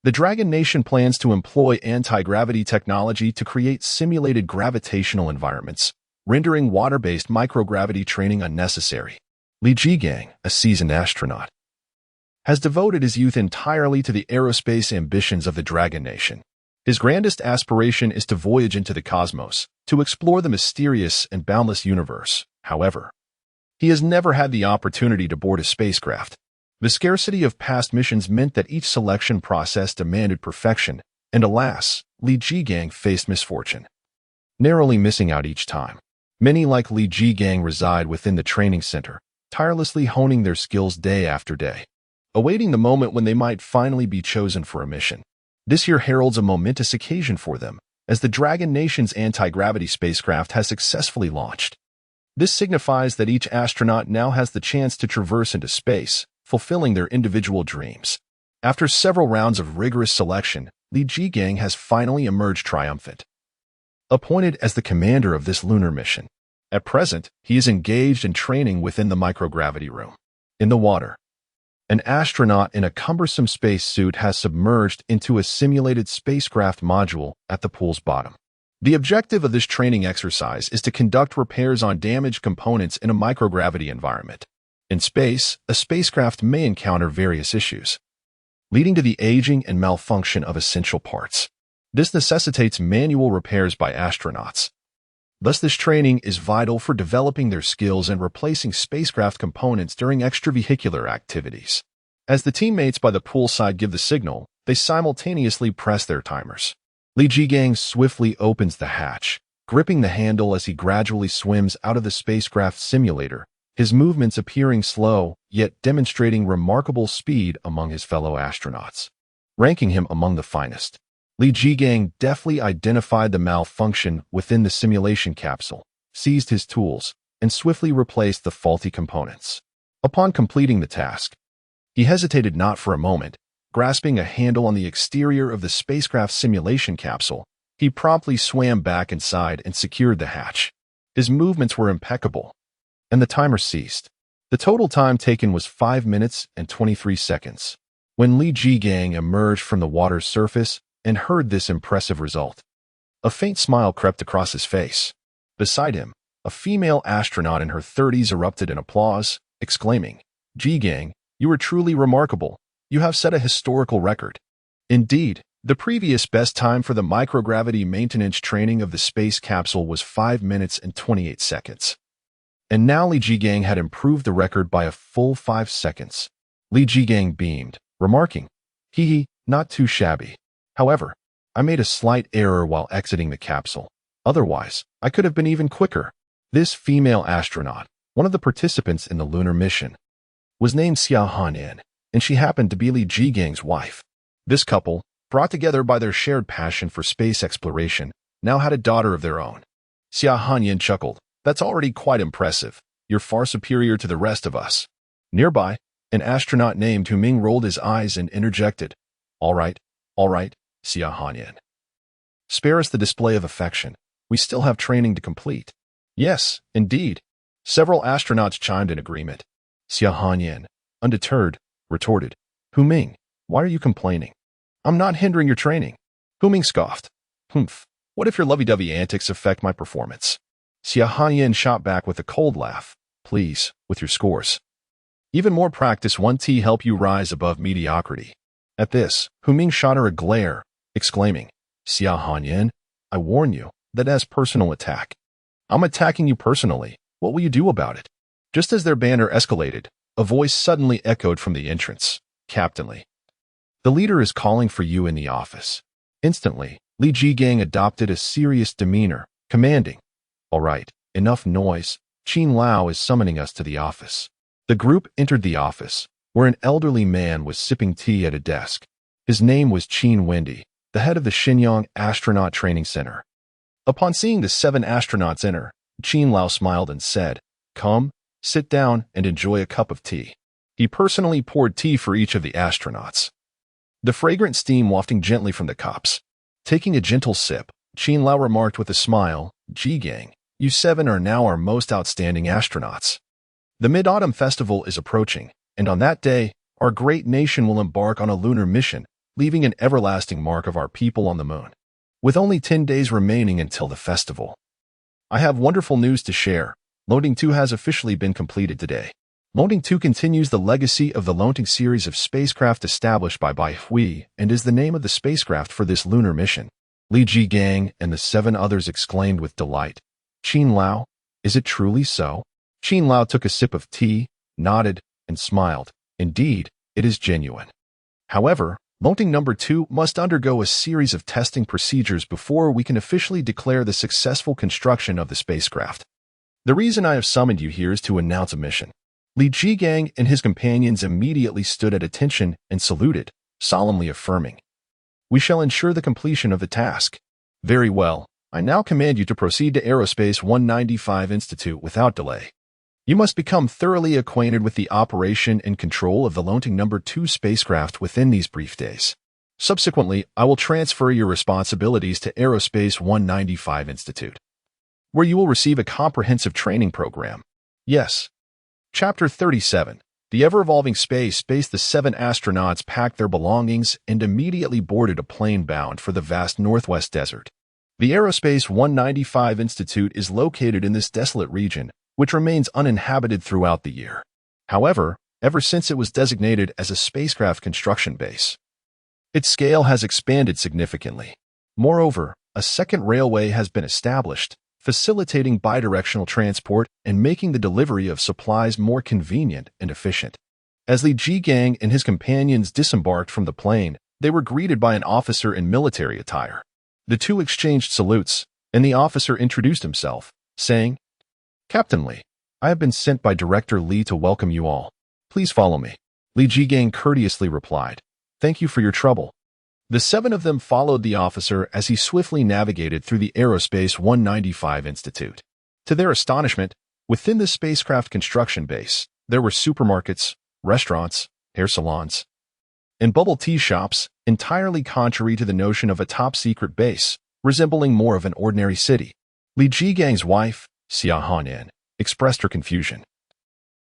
the Dragon Nation plans to employ anti-gravity technology to create simulated gravitational environments, rendering water-based microgravity training unnecessary. Li Jigang, a seasoned astronaut, has devoted his youth entirely to the aerospace ambitions of the Dragon Nation. His grandest aspiration is to voyage into the cosmos, to explore the mysterious and boundless universe. However, he has never had the opportunity to board a spacecraft. The scarcity of past missions meant that each selection process demanded perfection, and alas, Li Jigang faced misfortune, narrowly missing out each time. Many like Li Jigang reside within the training center, tirelessly honing their skills day after day, awaiting the moment when they might finally be chosen for a mission. This year heralds a momentous occasion for them, as the Dragon Nation's anti-gravity spacecraft has successfully launched. This signifies that each astronaut now has the chance to traverse into space, fulfilling their individual dreams. After several rounds of rigorous selection, Li Jigang has finally emerged triumphant. Appointed as the commander of this lunar mission, at present, he is engaged in training within the microgravity room. In the water, an astronaut in a cumbersome spacesuit has submerged into a simulated spacecraft module at the pool's bottom. The objective of this training exercise is to conduct repairs on damaged components in a microgravity environment. In space, a spacecraft may encounter various issues, leading to the aging and malfunction of essential parts. This necessitates manual repairs by astronauts. Thus, this training is vital for developing their skills and replacing spacecraft components during extravehicular activities. As the teammates by the poolside give the signal, they simultaneously press their timers. Li Jigang swiftly opens the hatch, gripping the handle as he gradually swims out of the spacecraft simulator, his movements appearing slow, yet demonstrating remarkable speed among his fellow astronauts, ranking him among the finest. Li Jigang deftly identified the malfunction within the simulation capsule, seized his tools, and swiftly replaced the faulty components. Upon completing the task, he hesitated not for a moment. Grasping a handle on the exterior of the spacecraft simulation capsule, he promptly swam back inside and secured the hatch. His movements were impeccable, and the timer ceased. The total time taken was 5 minutes and 23 seconds. When Li Jigang emerged from the water's surface and heard this impressive result, a faint smile crept across his face. Beside him, a female astronaut in her 30s erupted in applause, exclaiming, "Jigang, you are truly remarkable. You have set a historical record." Indeed, the previous best time for the microgravity maintenance training of the space capsule was 5 minutes and 28 seconds. And now Li Jigang had improved the record by a full 5 seconds. Li Jigang beamed, remarking, "Hee, not too shabby. However, I made a slight error while exiting the capsule. Otherwise, I could have been even quicker." This female astronaut, one of the participants in the lunar mission, was named Xia Hanyan, and she happened to be Li Jigang's wife. This couple, brought together by their shared passion for space exploration, now had a daughter of their own. Xia Hanyan chuckled, "That's already quite impressive. You're far superior to the rest of us." Nearby, an astronaut named Huming rolled his eyes and interjected, all right, Xia Hanyan. Spare us the display of affection. We still have training to complete." "Yes, indeed." Several astronauts chimed in agreement. Xia Hanyan, undeterred, retorted, "Huming, why are you complaining? I'm not hindering your training." Huming scoffed. "Humph, what if your lovey-dovey antics affect my performance?" Xia Hanyan shot back with a cold laugh. "Please, with your scores. Even more practice won't help you rise above mediocrity." At this, Huming shot her a glare, exclaiming, "Xia Hanyan, I warn you, that as personal attack. I'm attacking you personally. What will you do about it?" Just as their banter escalated, a voice suddenly echoed from the entrance. "Captain Li, the leader is calling for you in the office." Instantly, Li Jigang adopted a serious demeanor, commanding, "All right, enough noise. Qin Lao is summoning us to the office." The group entered the office, where an elderly man was sipping tea at a desk. His name was Qin Wendy, the head of the Shenyang Astronaut Training Center. Upon seeing the 7 astronauts enter, Qin Lao smiled and said, "Come, sit down and enjoy a cup of tea." He personally poured tea for each of the astronauts, the fragrant steam wafting gently from the cups. Taking a gentle sip, Qin Lao remarked with a smile, "Jigang, you 7 are now our most outstanding astronauts. The Mid-Autumn Festival is approaching, and on that day, our great nation will embark on a lunar mission, leaving an everlasting mark of our people on the moon. With only 10 days remaining until the festival, I have wonderful news to share. Loading 2 has officially been completed today. Loading 2 continues the legacy of the Loading series of spacecraft established by Bai Hui and is the name of the spacecraft for this lunar mission." Li Jigang and the 7 others exclaimed with delight, "Qin Lao, is it truly so?" Qin Lao took a sip of tea, nodded, and smiled. "Indeed, it is genuine. However, Loading number 2 must undergo a series of testing procedures before we can officially declare the successful construction of the spacecraft." The reason I have summoned you here is to announce a mission." Li Jigang and his companions immediately stood at attention and saluted, solemnly affirming, "We shall ensure the completion of the task." "Very well. I now command you to proceed to Aerospace 195 Institute without delay. You must become thoroughly acquainted with the operation and control of the Lonting No. 2 spacecraft within these brief days. Subsequently, I will transfer your responsibilities to Aerospace 195 Institute, where you will receive a comprehensive training program." Yes. Chapter 37. The ever-evolving space. The 7 astronauts packed their belongings and immediately boarded a plane bound for the vast Northwest Desert. The Aerospace 195 Institute is located in this desolate region, which remains uninhabited throughout the year. However, ever since it was designated as a spacecraft construction base, its scale has expanded significantly. Moreover, a second railway has been established, facilitating bidirectional transport and making the delivery of supplies more convenient and efficient. As Li Jigang and his companions disembarked from the plane, they were greeted by an officer in military attire. The two exchanged salutes, and the officer introduced himself, saying, "Captain Li, I have been sent by Director Li to welcome you all. Please follow me." Li Jigang courteously replied, "Thank you for your trouble." The 7 of them followed the officer as he swiftly navigated through the Aerospace 195 Institute. To their astonishment, within the spacecraft construction base, there were supermarkets, restaurants, hair salons, and bubble tea shops, entirely contrary to the notion of a top-secret base, resembling more of an ordinary city. Li Jigang's wife, Xia Hanyan, expressed her confusion.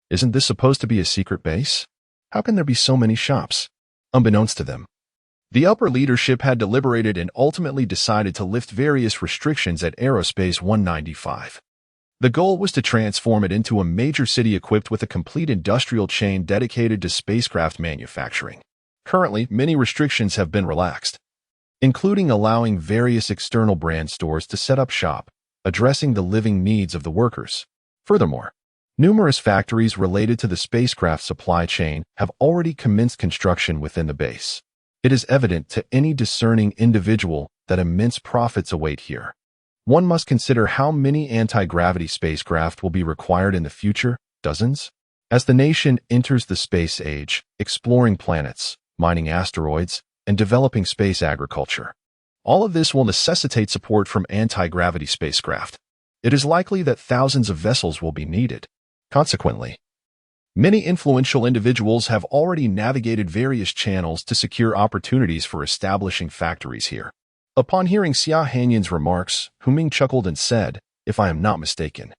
"Isn't this supposed to be a secret base? How can there be so many shops?" Unbeknownst to them, the upper leadership had deliberated and ultimately decided to lift various restrictions at Aerospace 195. The goal was to transform it into a major city equipped with a complete industrial chain dedicated to spacecraft manufacturing. Currently, many restrictions have been relaxed, including allowing various external brand stores to set up shop, addressing the living needs of the workers. Furthermore, numerous factories related to the spacecraft supply chain have already commenced construction within the base. It is evident to any discerning individual that immense profits await here. One must consider how many anti-gravity spacecraft will be required in the future, dozens. As the nation enters the space age, exploring planets, mining asteroids, and developing space agriculture, all of this will necessitate support from anti-gravity spacecraft. It is likely that thousands of vessels will be needed. Consequently, many influential individuals have already navigated various channels to secure opportunities for establishing factories here. Upon hearing Xia Hanyan's remarks, Huming chuckled and said, "If I am not mistaken,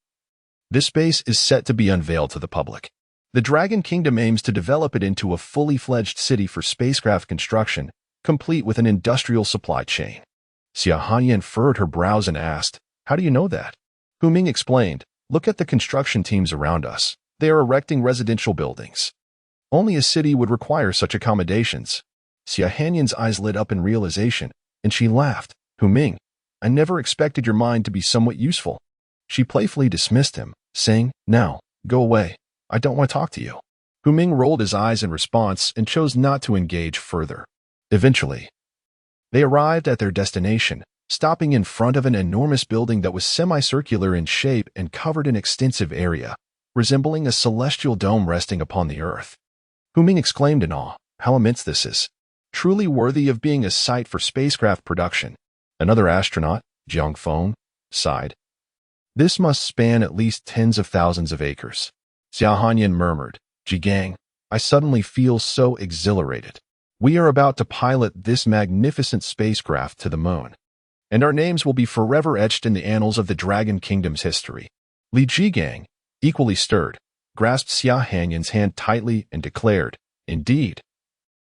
this base is set to be unveiled to the public. The Dragon Kingdom aims to develop it into a fully fledged city for spacecraft construction, complete with an industrial supply chain." Xia Hanyan furrowed her brows and asked, "How do you know that?" Huming explained, "Look at the construction teams around us. They are erecting residential buildings. Only a city would require such accommodations." Xia Hanyan's eyes lit up in realization, and she laughed. "Huming, I never expected your mind to be somewhat useful." She playfully dismissed him, saying, "Now, go away. I don't want to talk to you." Huming rolled his eyes in response and chose not to engage further. Eventually, they arrived at their destination, stopping in front of an enormous building that was semicircular in shape and covered an extensive area, resembling a celestial dome resting upon the earth. Huming exclaimed in awe, "How immense this is! Truly worthy of being a site for spacecraft production." Another astronaut, Jiang Feng, sighed. "This must span at least tens of thousands of acres." Xia Hanyan murmured, "Jigang, I suddenly feel so exhilarated. We are about to pilot this magnificent spacecraft to the moon, and our names will be forever etched in the annals of the Dragon Kingdom's history." Li Jigang, equally stirred, grasped Xia Hanyan's hand tightly and declared, "Indeed,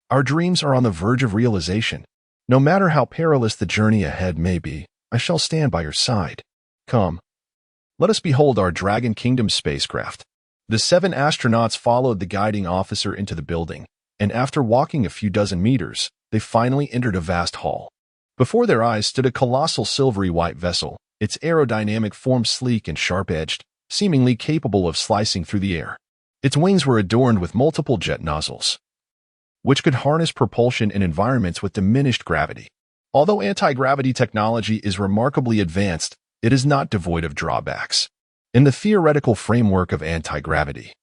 our dreams are on the verge of realization. No matter how perilous the journey ahead may be, I shall stand by your side. Come, let us behold our Dragon Kingdom spacecraft." The 7 astronauts followed the guiding officer into the building, and after walking a few dozen meters, they finally entered a vast hall. Before their eyes stood a colossal silvery white vessel, its aerodynamic form sleek and sharp-edged, seemingly capable of slicing through the air. Its wings were adorned with multiple jet nozzles, which could harness propulsion in environments with diminished gravity. Although anti-gravity technology is remarkably advanced, it is not devoid of drawbacks. In the theoretical framework of anti-gravity,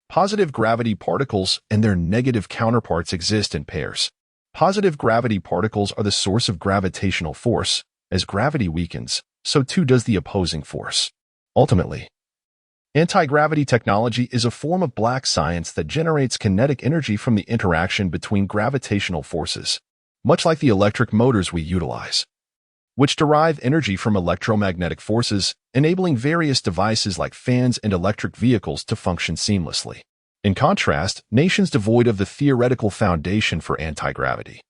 positive gravity particles and their negative counterparts exist in pairs. Positive gravity particles are the source of gravitational force. As gravity weakens, so too does the opposing force. Ultimately, anti-gravity technology is a form of black science that generates kinetic energy from the interaction between gravitational forces, much like the electric motors we utilize, which derive energy from electromagnetic forces, enabling various devices like fans and electric vehicles to function seamlessly. In contrast, nations devoid of the theoretical foundation for anti-gravity,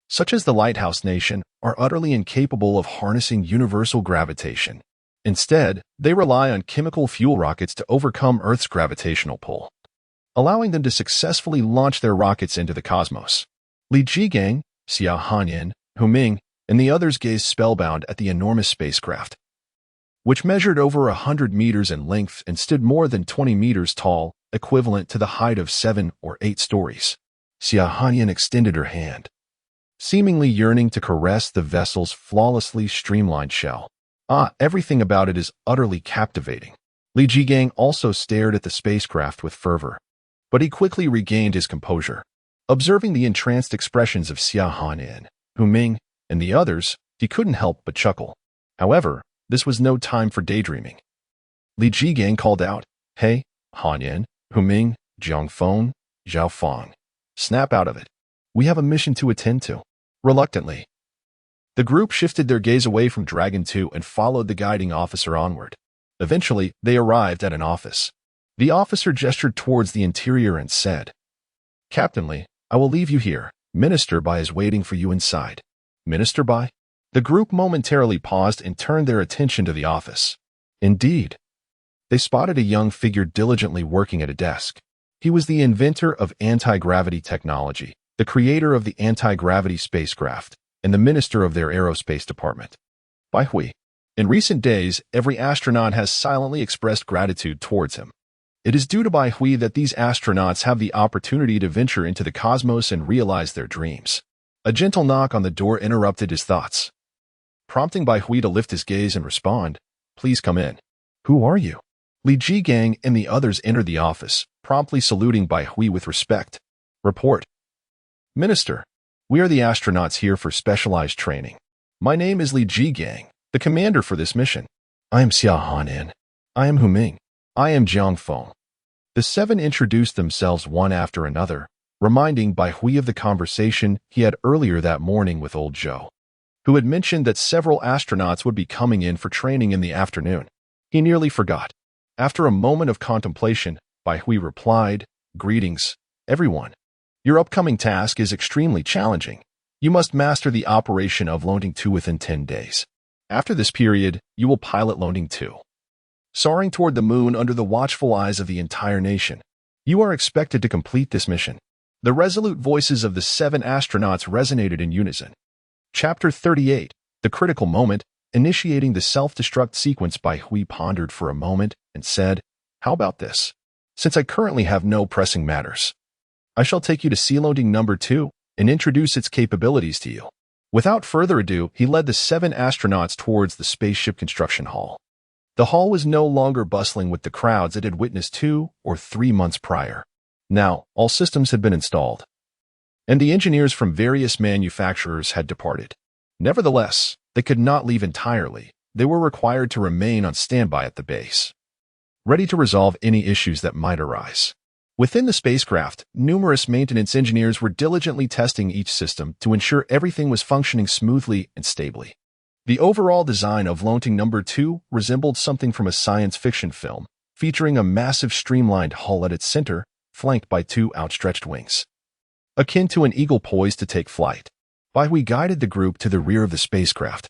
such as the Lighthouse Nation, are utterly incapable of harnessing universal gravitation. Instead, they rely on chemical fuel rockets to overcome Earth's gravitational pull, allowing them to successfully launch their rockets into the cosmos. Li Jigang, Xia Hanyan, Hu Ming, and the others gazed spellbound at the enormous spacecraft, which measured over 100 meters in length and stood more than 20 meters tall, equivalent to the height of 7 or 8 stories. Xia Hanyan extended her hand, seemingly yearning to caress the vessel's flawlessly streamlined shell. Everything about it is utterly captivating. Li Jigang also stared at the spacecraft with fervor, but he quickly regained his composure. Observing the entranced expressions of Xia Hanyan, Hu Ming, and the others, he couldn't help but chuckle. However, this was no time for daydreaming. Li Jigang called out, "Hey, Hanyan, Hu Ming, Jiangfeng, Zhao Fang. Snap out of it. We have a mission to attend to." Reluctantly, the group shifted their gaze away from Dragon 2 and followed the guiding officer onward. Eventually, they arrived at an office. The officer gestured towards the interior and said, "Captain Li, I will leave you here. Minister Bai is waiting for you inside." Minister Bai? The group momentarily paused and turned their attention to the office. Indeed, they spotted a young figure diligently working at a desk. He was the inventor of anti-gravity technology, the creator of the anti-gravity spacecraft, and the minister of their aerospace department. Bai Hui. In recent days, every astronaut has silently expressed gratitude towards him. It is due to Bai Hui that these astronauts have the opportunity to venture into the cosmos and realize their dreams. A gentle knock on the door interrupted his thoughts, prompting Bai Hui to lift his gaze and respond, "Please come in." "Who are you?" Li Jigang and the others entered the office, promptly saluting Bai Hui with respect. "Report." "Minister, we are the astronauts here for specialized training. My name is Li Jigang, the commander for this mission." "I am Xia Hanyan. I am Hu Ming. I am Jiangfeng." The 7 introduced themselves one after another, reminding Bai Hui of the conversation he had earlier that morning with old Zhou, who had mentioned that several astronauts would be coming in for training in the afternoon. He nearly forgot. After a moment of contemplation, Bai Hui replied, "Greetings, everyone. Your upcoming task is extremely challenging. You must master the operation of Loading 2 within 10 days. After this period, you will pilot Loading 2, soaring toward the moon under the watchful eyes of the entire nation. You are expected to complete this mission." The resolute voices of the 7 astronauts resonated in unison. Chapter 38, The Critical Moment. Initiating the self-destruct sequence, Bai Hui pondered for a moment and said, "How about this? Since I currently have no pressing matters, I shall take you to sea loading number 2 and introduce its capabilities to you." Without further ado, he led the 7 astronauts towards the spaceship construction hall. The hall was no longer bustling with the crowds it had witnessed 2 or 3 months prior. Now, all systems had been installed, and the engineers from various manufacturers had departed. Nevertheless, they could not leave entirely. They were required to remain on standby at the base, ready to resolve any issues that might arise. Within the spacecraft, numerous maintenance engineers were diligently testing each system to ensure everything was functioning smoothly and stably. The overall design of Loading number 2 resembled something from a science fiction film, featuring a massive streamlined hull at its center, flanked by 2 outstretched wings, akin to an eagle poised to take flight. Bai Hui guided the group to the rear of the spacecraft,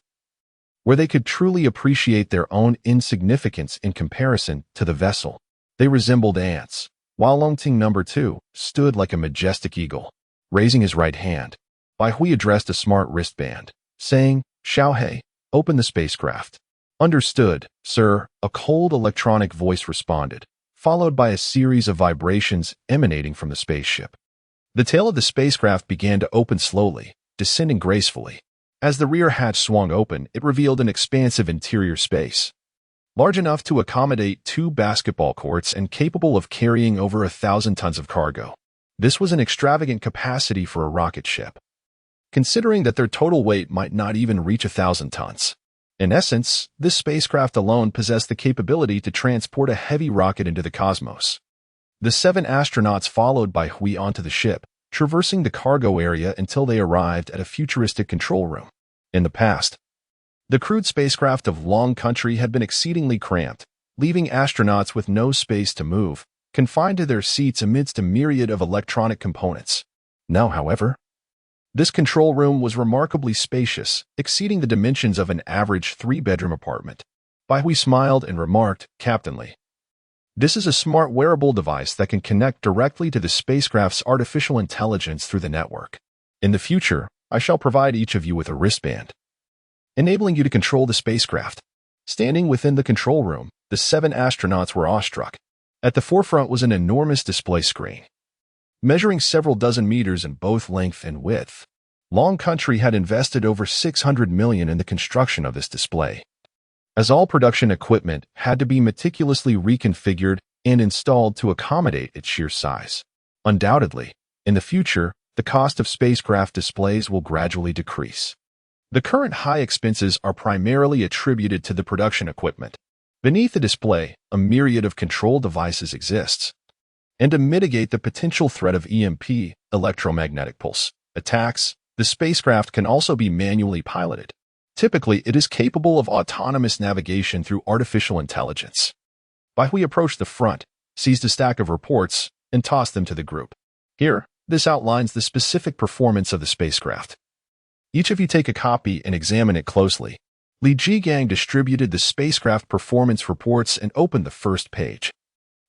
where they could truly appreciate their own insignificance in comparison to the vessel. They resembled ants, while Loading number 2 stood like a majestic eagle. Raising his right hand, Bai Hui addressed a smart wristband, saying, "Xiao He, open the spacecraft." "Understood, sir," a cold electronic voice responded, followed by a series of vibrations emanating from the spaceship. The tail of the spacecraft began to open slowly, descending gracefully. As the rear hatch swung open, it revealed an expansive interior space. large enough to accommodate 2 basketball courts and capable of carrying over 1,000 tons of cargo. This was an extravagant capacity for a rocket ship, considering that their total weight might not even reach 1,000 tons. In essence, this spacecraft alone possessed the capability to transport a heavy rocket into the cosmos. The 7 astronauts followed by Hui onto the ship, traversing the cargo area until they arrived at a futuristic control room. In the past, the crewed spacecraft of Long Country had been exceedingly cramped, leaving astronauts with no space to move, confined to their seats amidst a myriad of electronic components. Now, however, this control room was remarkably spacious, exceeding the dimensions of an average 3-bedroom apartment. Hui smiled and remarked, "Captainly, this is a smart wearable device that can connect directly to the spacecraft's artificial intelligence through the network. In the future, I shall provide each of you with a wristband, enabling you to control the spacecraft." Standing within the control room, the 7 astronauts were awestruck. At the forefront was an enormous display screen, measuring several dozen meters in both length and width. Long Country had invested over $600 million in the construction of this display, as all production equipment had to be meticulously reconfigured and installed to accommodate its sheer size. Undoubtedly, in the future, the cost of spacecraft displays will gradually decrease. The current high expenses are primarily attributed to the production equipment. Beneath the display, a myriad of control devices exists. And to mitigate the potential threat of EMP, electromagnetic pulse, attacks, the spacecraft can also be manually piloted. Typically, it is capable of autonomous navigation through artificial intelligence. Hui approached the front, seized a stack of reports, and tossed them to the group. Here, this outlines the specific performance of the spacecraft. Each of you take a copy and examine it closely. Li Jigang distributed the spacecraft performance reports and opened the first page,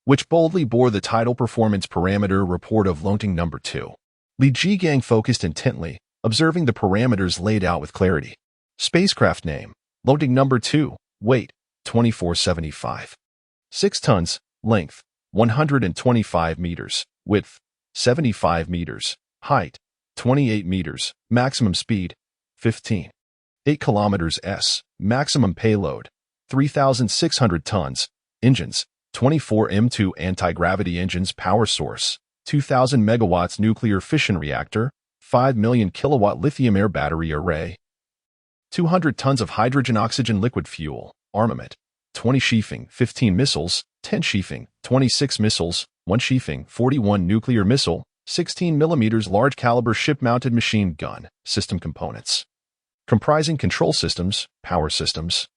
which boldly bore the title Performance Parameter Report of Loading Number 2. Li Jigang focused intently, observing the parameters laid out with clarity. Spacecraft name, Loading Number 2, weight, 2475. 6 tons, length, 125 meters, width, 75 meters, height, 28 meters, maximum speed, 15. 8 kilometers s, maximum payload, 3,600 tons, engines, 24 M2 anti-gravity engines, power source, 2,000 megawatts nuclear fission reactor, 5 million kilowatt lithium-air battery array, 200 tons of hydrogen-oxygen liquid fuel, armament, 20 sheafing, 15 missiles, 10 sheafing, 26 missiles, 1 sheafing, 41 nuclear missile, 16 mm large caliber ship-mounted machine gun, system components, comprising control systems, power systems,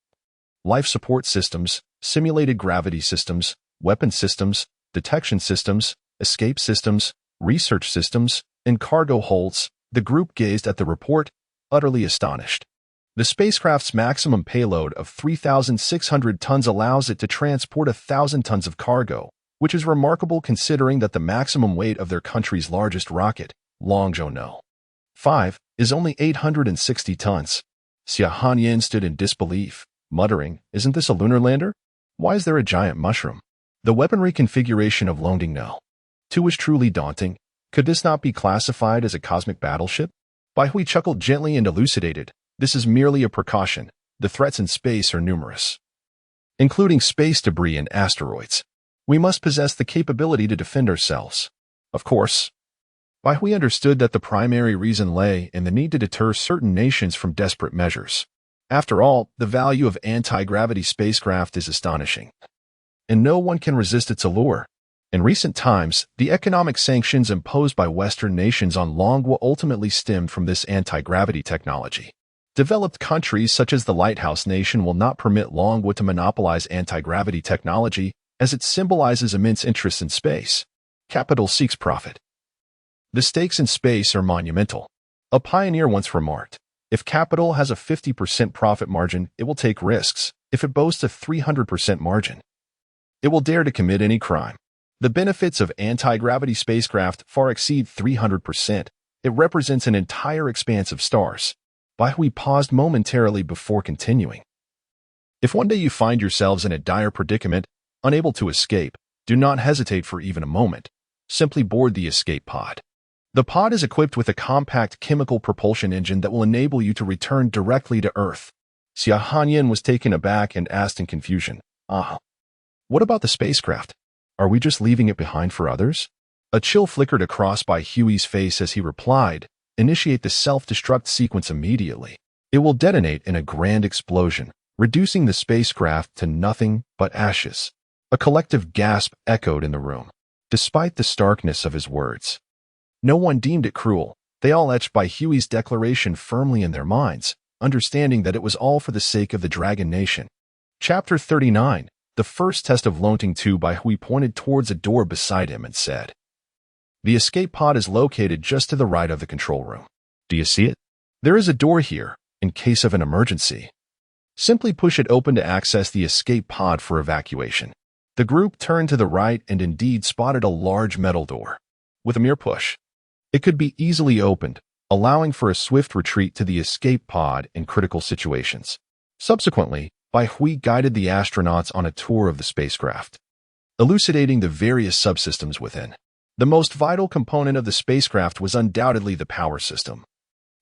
life support systems, simulated gravity systems, weapon systems, detection systems, escape systems, research systems, and cargo holds. The group gazed at the report, utterly astonished. The spacecraft's maximum payload of 3,600 tons allows it to transport 1,000 tons of cargo, which is remarkable considering that the maximum weight of their country's largest rocket, Longzhou 5, is only 860 tons. Xia Hanyin stood in disbelief, muttering, "Isn't this a lunar lander? Why is there a giant mushroom?" The weaponry configuration of Longding 2 was truly daunting. Could this not be classified as a cosmic battleship? Hui chuckled gently and elucidated, "This is merely a precaution. The threats in space are numerous, including space debris and asteroids. We must possess the capability to defend ourselves." Of course, Hui understood that the primary reason lay in the need to deter certain nations from desperate measures. After all, the value of anti-gravity spacecraft is astonishing, and no one can resist its allure. In recent times, the economic sanctions imposed by Western nations on Longwa ultimately stemmed from this anti-gravity technology. Developed countries such as the Lighthouse Nation will not permit Longwa to monopolize anti-gravity technology, as it symbolizes immense interest in space. Capital seeks profit. The stakes in space are monumental. A pioneer once remarked, "If capital has a 50% profit margin, it will take risks. If it boasts a 300% margin, it will dare to commit any crime." The benefits of anti-gravity spacecraft far exceed 300%. It represents an entire expanse of stars. Hui paused momentarily before continuing. If one day you find yourselves in a dire predicament, unable to escape, do not hesitate for even a moment. Simply board the escape pod. The pod is equipped with a compact chemical propulsion engine that will enable you to return directly to Earth. Xia Hanyin was taken aback and asked in confusion, Ah, what about the spacecraft? Are we just leaving it behind for others? A chill flickered across by Huey's face as he replied, "Initiate the self-destruct sequence immediately. It will detonate in a grand explosion, reducing the spacecraft to nothing but ashes." A collective gasp echoed in the room. Despite the starkness of his words, no one deemed it cruel. They all etched by Huey's declaration firmly in their minds, understanding that it was all for the sake of the Dragon Nation. Chapter 39. The first test of Lonting 2. By Huey pointed towards a door beside him and said, "The escape pod is located just to the right of the control room. Do you see it? There is a door here, in case of an emergency. Simply push it open to access the escape pod for evacuation." The group turned to the right and indeed spotted a large metal door. With a mere push, it could be easily opened, allowing for a swift retreat to the escape pod in critical situations. Subsequently, Bai Hui guided the astronauts on a tour of the spacecraft, elucidating the various subsystems within. The most vital component of the spacecraft was undoubtedly the power system,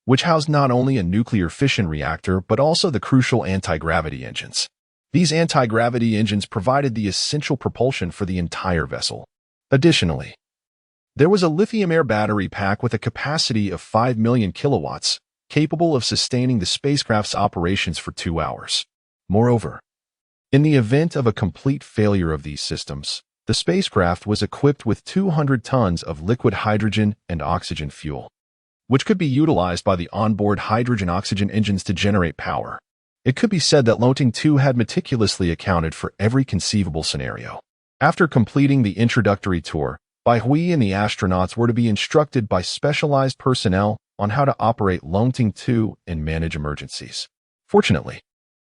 which housed not only a nuclear fission reactor but also the crucial anti-gravity engines. These anti-gravity engines provided the essential propulsion for the entire vessel. Additionally, there was a lithium-air battery pack with a capacity of 5 million kilowatts, capable of sustaining the spacecraft's operations for 2 hours. Moreover, in the event of a complete failure of these systems, the spacecraft was equipped with 200 tons of liquid hydrogen and oxygen fuel, which could be utilized by the onboard hydrogen-oxygen engines to generate power. It could be said that Lonting 2 had meticulously accounted for every conceivable scenario. After completing the introductory tour, Bai Hui and the astronauts were to be instructed by specialized personnel on how to operate Lonting 2 and manage emergencies. Fortunately,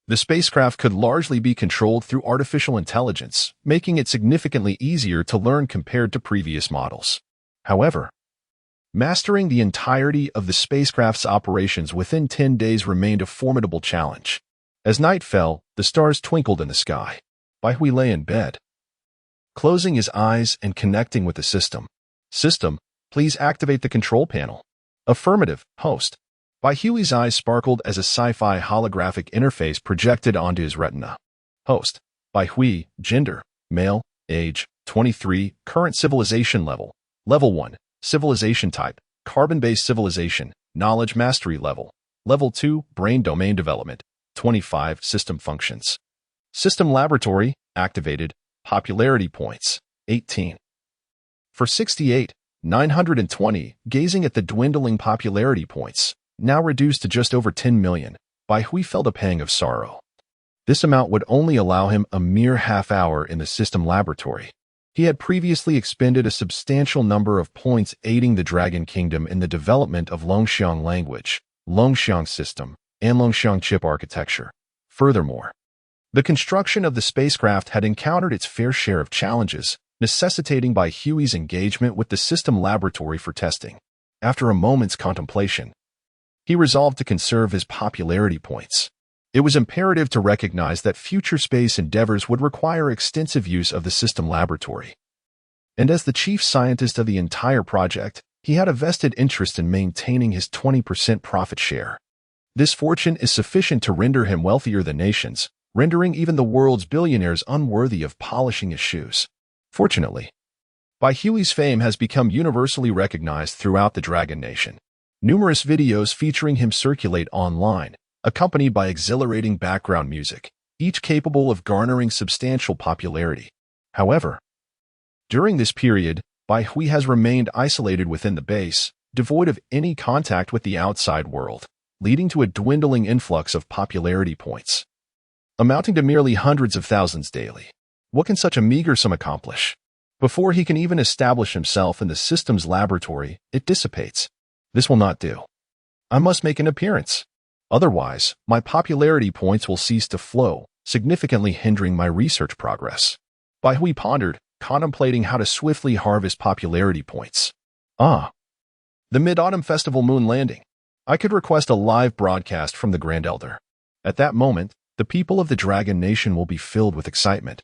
the spacecraft could largely be controlled through artificial intelligence, making it significantly easier to learn compared to previous models. However, mastering the entirety of the spacecraft's operations within 10 days remained a formidable challenge. As night fell, the stars twinkled in the sky. Bai Hui lay in bed, closing his eyes and connecting with the system. "System, please activate the control panel." "Affirmative, host." Bai Hui's eyes sparkled as a Sci-Fi holographic interface projected onto his retina. "Host, Bai Hui, gender, male, age, 23, current civilization level, level 1, civilization type, carbon-based civilization, knowledge mastery level, level 2, brain domain development, 25, system functions. System laboratory, activated, popularity points, 18. For 68, 920, gazing at the dwindling popularity points, now reduced to just over 10 million, Bai Hui felt a pang of sorrow. This amount would only allow him a mere half hour in the system laboratory. He had previously expended a substantial number of points aiding the Dragon Kingdom in the development of Longxiang language, Longxiang system, and Longxiang chip architecture. Furthermore, the construction of the spacecraft had encountered its fair share of challenges, necessitating Bai Hui's engagement with the system laboratory for testing. After a moment's contemplation, he resolved to conserve his popularity points. It was imperative to recognize that future space endeavors would require extensive use of the system laboratory. And as the chief scientist of the entire project, he had a vested interest in maintaining his 20% profit share. This fortune is sufficient to render him wealthier than nations, rendering even the world's billionaires unworthy of polishing his shoes. Fortunately, Bai Hui's fame has become universally recognized throughout the Dragon Nation. Numerous videos featuring him circulate online, accompanied by exhilarating background music, each capable of garnering substantial popularity. However, during this period, Bai Hui has remained isolated within the base, devoid of any contact with the outside world, leading to a dwindling influx of popularity points, amounting to merely hundreds of thousands daily. What can such a meager sum accomplish? Before he can even establish himself in the system's laboratory, it dissipates. This will not do. I must make an appearance. Otherwise, my popularity points will cease to flow, significantly hindering my research progress. Bai Hui pondered, contemplating how to swiftly harvest popularity points. The Mid-Autumn Festival moon landing. I could request a live broadcast from the Grand Elder. At that moment, the people of the Dragon Nation will be filled with excitement,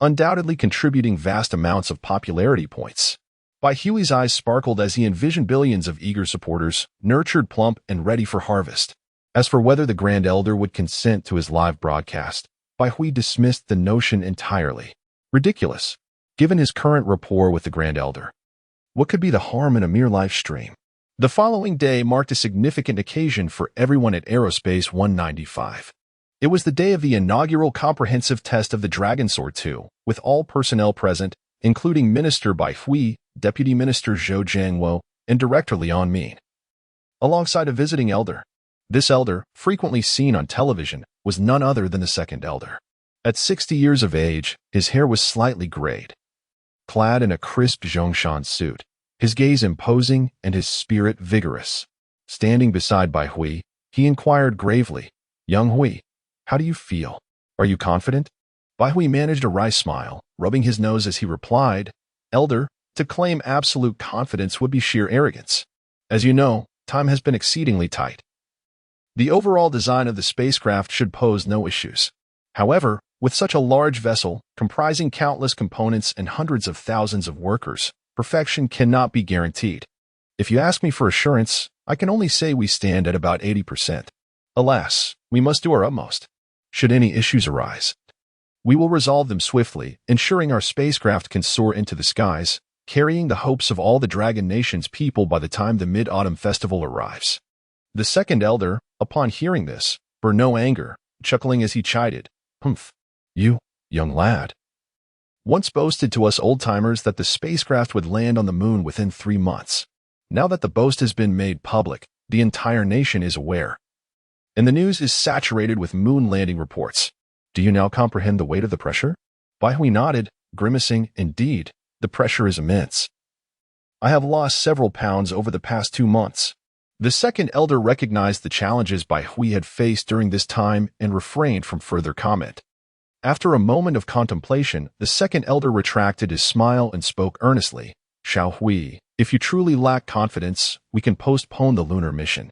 undoubtedly contributing vast amounts of popularity points. Bai Hui's eyes sparkled as he envisioned billions of eager supporters, nurtured, plump, and ready for harvest. As for whether the Grand Elder would consent to his live broadcast, Bai Hui dismissed the notion entirely. Ridiculous, given his current rapport with the Grand Elder. What could be the harm in a mere live stream? The following day marked a significant occasion for everyone at Aerospace 195. It was the day of the inaugural comprehensive test of the Dragon Sword 2, with all personnel present, including Minister Bai Hui, Deputy Minister Zhou Jiangwo, and Director Lian Min, alongside a visiting elder. This elder, frequently seen on television, was none other than the second elder. At 60 years of age, his hair was slightly grayed. Clad in a crisp Zhongshan suit, his gaze imposing and his spirit vigorous. Standing beside Bai Hui, he inquired gravely, "Young Hui, how do you feel? Are you confident?" Bai Hui managed a wry smile, rubbing his nose as he replied, "Elder, to claim absolute confidence would be sheer arrogance. As you know, time has been exceedingly tight. The overall design of the spacecraft should pose no issues. However, with such a large vessel, comprising countless components and hundreds of thousands of workers, perfection cannot be guaranteed. If you ask me for assurance, I can only say we stand at about 80%. Alas, we must do our utmost. Should any issues arise, we will resolve them swiftly, ensuring our spacecraft can soar into the skies, carrying the hopes of all the Dragon Nation's people by the time the Mid-Autumn Festival arrives." The second elder, upon hearing this, bore no anger, chuckling as he chided, "Humph, you, young lad, once boasted to us old-timers that the spacecraft would land on the moon within 3 months. Now that the boast has been made public, the entire nation is aware, and the news is saturated with moon landing reports. Do you now comprehend the weight of the pressure?" Bai Hui nodded, grimacing. "Indeed, the pressure is immense. I have lost several pounds over the past 2 months." The second elder recognized the challenges Bai Hui had faced during this time and refrained from further comment. After a moment of contemplation, the second elder retracted his smile and spoke earnestly, "Xiao Hui, if you truly lack confidence, we can postpone the lunar mission.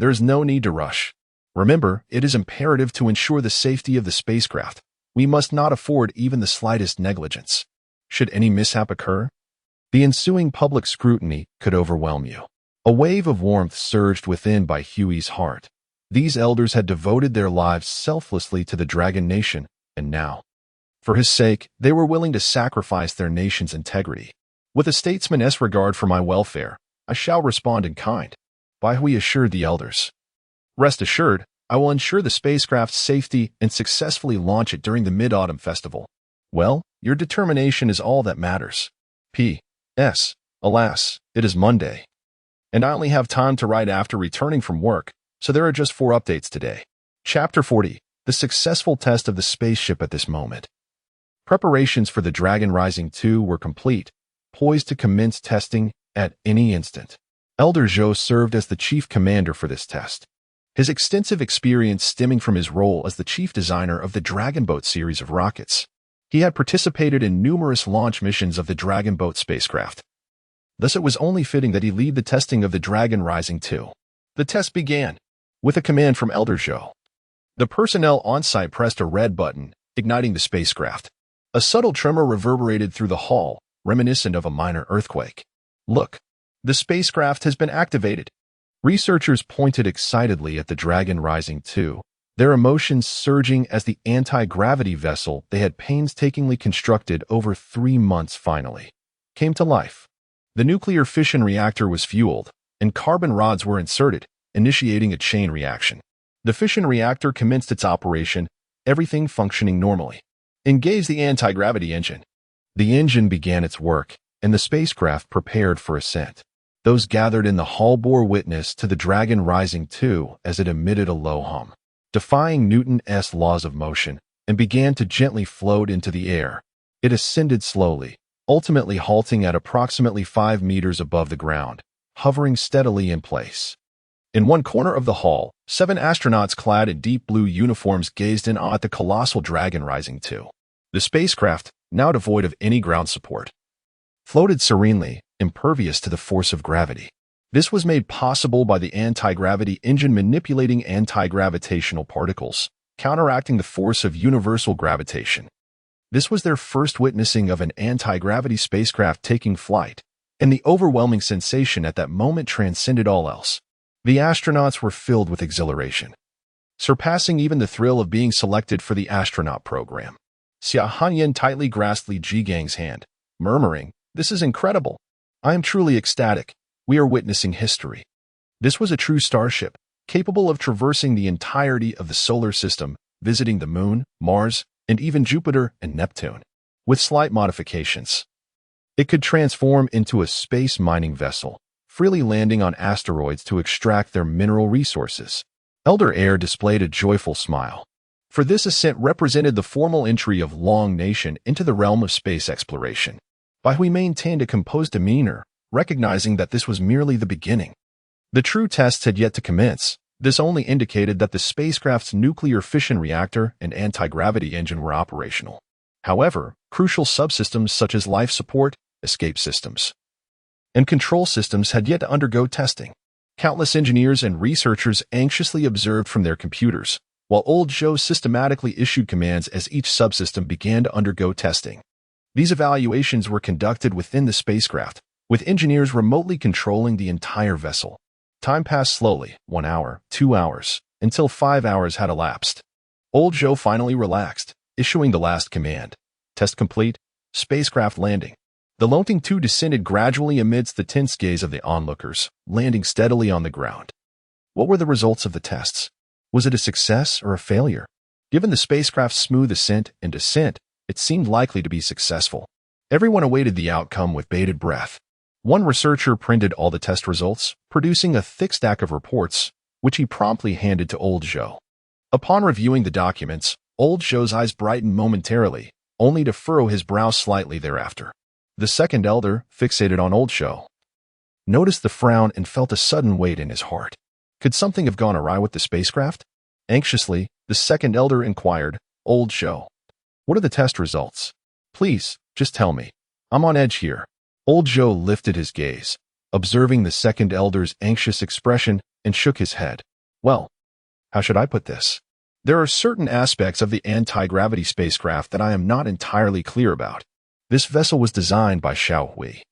There is no need to rush. Remember, it is imperative to ensure the safety of the spacecraft. We must not afford even the slightest negligence. Should any mishap occur, the ensuing public scrutiny could overwhelm you." A wave of warmth surged within Bai Hui's heart. These elders had devoted their lives selflessly to the Dragon Nation, and now, for his sake, they were willing to sacrifice their nation's integrity. "With a statesman's regard for my welfare, I shall respond in kind," Bai Hui assured the elders. "Rest assured, I will ensure the spacecraft's safety and successfully launch it during the Mid-Autumn Festival. Well, your determination is all that matters. P.S. Alas, it is Monday, and I only have time to write after returning from work, so there are just 4 updates today." Chapter 40. The successful test of the spaceship at this moment. Preparations for the Dragon Rising 2 were complete, poised to commence testing at any instant. Elder Zhou served as the chief commander for this test. His extensive experience stemming from his role as the chief designer of the Dragon Boat series of rockets. He had participated in numerous launch missions of the Dragon Boat spacecraft. Thus it was only fitting that he lead the testing of the Dragon Rising 2. The test began with a command from Elder Zhou. The personnel on-site pressed a red button, igniting the spacecraft. A subtle tremor reverberated through the hall, reminiscent of a minor earthquake. "Look, the spacecraft has been activated." Researchers pointed excitedly at the Dragon Rising 2, their emotions surging as the anti-gravity vessel they had painstakingly constructed over 3 months finally came to life. The nuclear fission reactor was fueled, and carbon rods were inserted, initiating a chain reaction. The fission reactor commenced its operation, everything functioning normally. Engage the anti-gravity engine. The engine began its work, and the spacecraft prepared for ascent. Those gathered in the hall bore witness to the Dragon Rising 2 as it emitted a low hum, defying Newton's laws of motion, and began to gently float into the air. It ascended slowly, ultimately halting at approximately 5 meters above the ground, hovering steadily in place. In one corner of the hall, 7 astronauts clad in deep blue uniforms gazed in awe at the colossal Dragon Rising 2. The spacecraft, now devoid of any ground support, floated serenely, impervious to the force of gravity. This was made possible by the anti-gravity engine manipulating anti-gravitational particles, counteracting the force of universal gravitation. This was their first witnessing of an anti-gravity spacecraft taking flight, and the overwhelming sensation at that moment transcended all else. The astronauts were filled with exhilaration. surpassing even the thrill of being selected for the astronaut program. Xia Hanyan tightly grasped Li Jigang's hand, murmuring, "This is incredible. I am truly ecstatic. We are witnessing history." This was a true starship, capable of traversing the entirety of the solar system, visiting the Moon, Mars, and even Jupiter and Neptune. With slight modifications, it could transform into a space mining vessel, freely landing on asteroids to extract their mineral resources. Elder Air displayed a joyful smile, for this ascent represented the formal entry of Long Nation into the realm of space exploration. Bai Hui maintained a composed demeanor, recognizing that this was merely the beginning. The true tests had yet to commence. This only indicated that the spacecraft's nuclear fission reactor and anti-gravity engine were operational. However, crucial subsystems such as life support, escape systems, and control systems had yet to undergo testing. Countless engineers and researchers anxiously observed from their computers, while Old Zhou systematically issued commands as each subsystem began to undergo testing. These evaluations were conducted within the spacecraft, with engineers remotely controlling the entire vessel. Time passed slowly, 1 hour, 2 hours, until 5 hours had elapsed. Old Zhou finally relaxed, issuing the last command. Test complete. Spacecraft landing. The Lonting 2 descended gradually amidst the tense gaze of the onlookers, landing steadily on the ground. What were the results of the tests? Was it a success or a failure? Given the spacecraft's smooth ascent and descent, it seemed likely to be successful. Everyone awaited the outcome with bated breath. One researcher printed all the test results, producing a thick stack of reports, which he promptly handed to Old Zhou. Upon reviewing the documents, Old Zhou's eyes brightened momentarily, only to furrow his brow slightly thereafter. The second elder, fixated on Old Zhou, noticed the frown and felt a sudden weight in his heart. Could something have gone awry with the spacecraft? Anxiously, the second elder inquired, "Old Zhou, what are the test results? Please, just tell me. I'm on edge here." Old Zhou lifted his gaze, observing the second elder's anxious expression, and shook his head. "Well, how should I put this? There are certain aspects of the anti-gravity spacecraft that I am not entirely clear about. This vessel was designed by Xiao Hui.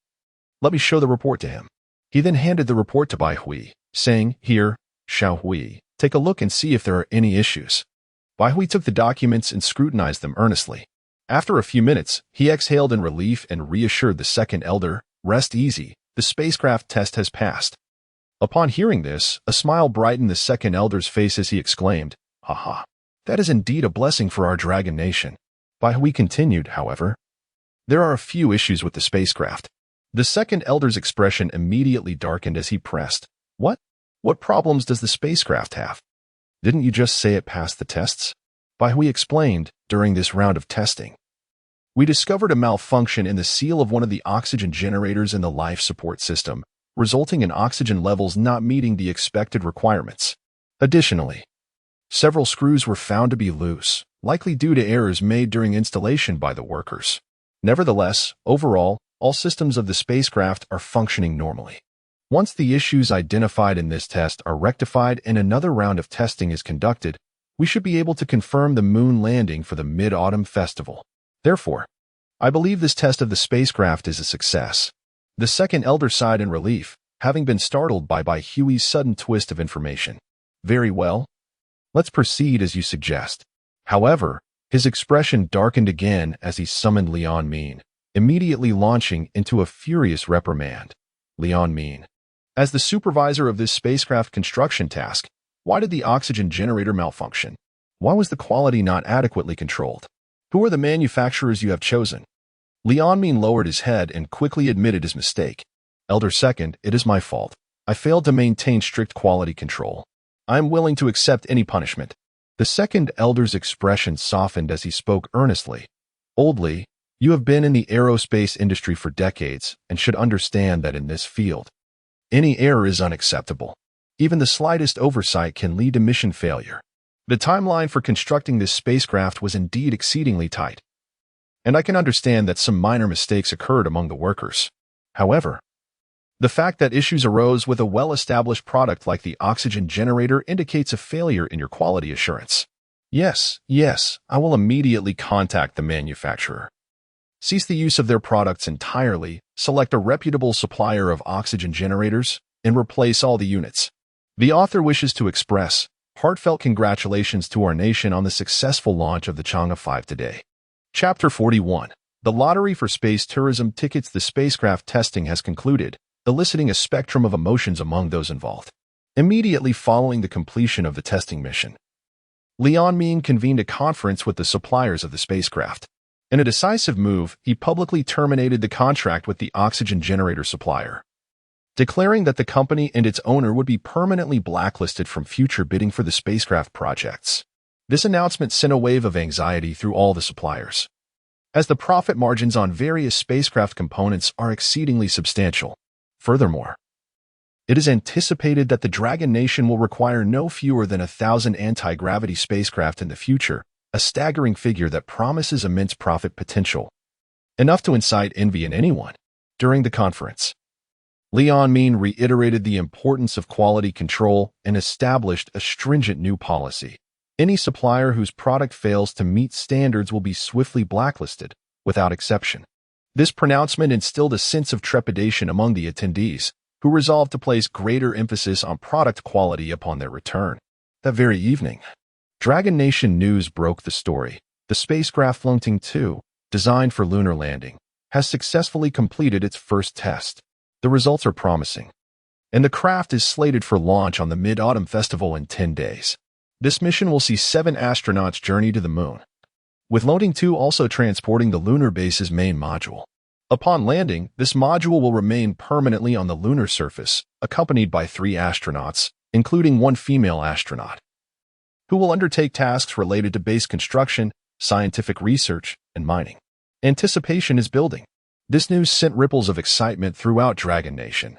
Let me show the report to him." He then handed the report to Bai Hui, saying, "Here, Xiao Hui, take a look and see if there are any issues." Bai Hui took the documents and scrutinized them earnestly. After a few minutes, he exhaled in relief and reassured the second elder, "Rest easy, the spacecraft test has passed." Upon hearing this, a smile brightened the second elder's face as he exclaimed, "Haha, that is indeed a blessing for our Dragon Nation." Bai Hui continued, however, "There are a few issues with the spacecraft." The second elder's expression immediately darkened as he pressed, "What? What problems does the spacecraft have? Didn't you just say it passed the tests?" Bai Hui explained, "During this round of testing, we discovered a malfunction in the seal of one of the oxygen generators in the life support system, resulting in oxygen levels not meeting the expected requirements. Additionally, several screws were found to be loose, likely due to errors made during installation by the workers. Nevertheless, overall, all systems of the spacecraft are functioning normally. Once the issues identified in this test are rectified and another round of testing is conducted, we should be able to confirm the moon landing for the Mid-Autumn Festival. Therefore, I believe this test of the spacecraft is a success." The second elder sighed in relief, having been startled by Bai Hui's sudden twist of information. "Very well. Let's proceed as you suggest." However, his expression darkened again as he summoned Lian Min, immediately launching into a furious reprimand. "Lian Min, as the supervisor of this spacecraft construction task, why did the oxygen generator malfunction? Why was the quality not adequately controlled? Who are the manufacturers you have chosen?" Lian Min lowered his head and quickly admitted his mistake. "Elder Second, it is my fault. I failed to maintain strict quality control. I am willing to accept any punishment." The second elder's expression softened as he spoke earnestly. "Old Li, you have been in the aerospace industry for decades and should understand that in this field, any error is unacceptable. Even the slightest oversight can lead to mission failure. The timeline for constructing this spacecraft was indeed exceedingly tight, and I can understand that some minor mistakes occurred among the workers. However, the fact that issues arose with a well-established product like the oxygen generator indicates a failure in your quality assurance. Yes, I will immediately contact the manufacturer. Cease the use of their products entirely, select a reputable supplier of oxygen generators, and replace all the units. The author wishes to express, Heartfelt congratulations to our nation on the successful launch of the Chang'e 5 today. Chapter 41. The lottery for space tourism tickets. The spacecraft testing has concluded, eliciting a spectrum of emotions among those involved. Immediately following the completion of the testing mission, Lian Ming convened a conference with the suppliers of the spacecraft. In a decisive move, he publicly terminated the contract with the oxygen generator supplier, declaring that the company and its owner would be permanently blacklisted from future bidding for the spacecraft projects. This announcement sent a wave of anxiety through all the suppliers, as the profit margins on various spacecraft components are exceedingly substantial. Furthermore, it is anticipated that the Dragon Nation will require no fewer than 1,000 anti-gravity spacecraft in the future, a staggering figure that promises immense profit potential, enough to incite envy in anyone. During the conference, Lian Ming reiterated the importance of quality control and established a stringent new policy. Any supplier whose product fails to meet standards will be swiftly blacklisted, without exception. This pronouncement instilled a sense of trepidation among the attendees, who resolved to place greater emphasis on product quality upon their return. That very evening, Dragon Nation News broke the story. The spacecraft Lungting 2, designed for lunar landing, has successfully completed its first test. The results are promising, and the craft is slated for launch on the Mid-Autumn Festival in 10 days. This mission will see 7 astronauts journey to the moon, with Lungting 2 also transporting the lunar base's main module. Upon landing, this module will remain permanently on the lunar surface, accompanied by 3 astronauts, including 1 female astronaut, who will undertake tasks related to base construction, scientific research, and mining. Anticipation is building. This news sent ripples of excitement throughout Dragon Nation,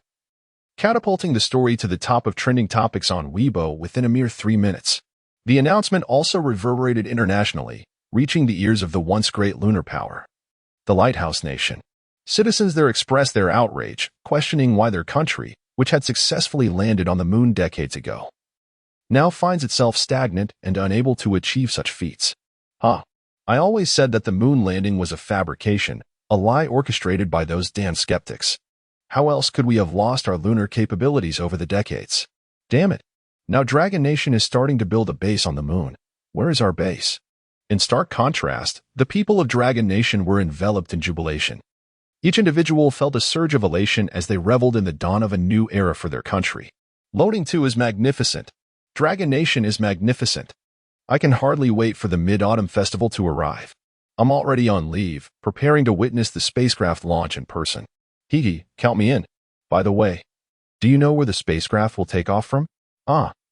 catapulting the story to the top of trending topics on Weibo within a mere 3 minutes. The announcement also reverberated internationally, reaching the ears of the once great lunar power, the Lighthouse Nation. Citizens there expressed their outrage, questioning why their country, which had successfully landed on the moon decades ago, now finds itself stagnant and unable to achieve such feats. I always said that the moon landing was a fabrication, a lie orchestrated by those damn skeptics. How else could we have lost our lunar capabilities over the decades? Damn it. Now Dragon Nation is starting to build a base on the moon. Where is our base? In stark contrast, the people of Dragon Nation were enveloped in jubilation. Each individual felt a surge of elation as they reveled in the dawn of a new era for their country. Lungting 2 is magnificent. Dragon Nation is magnificent. I can hardly wait for the Mid-Autumn Festival to arrive. I'm already on leave, preparing to witness the spacecraft launch in person. Hee, count me in. By the way, do you know where the spacecraft will take off from?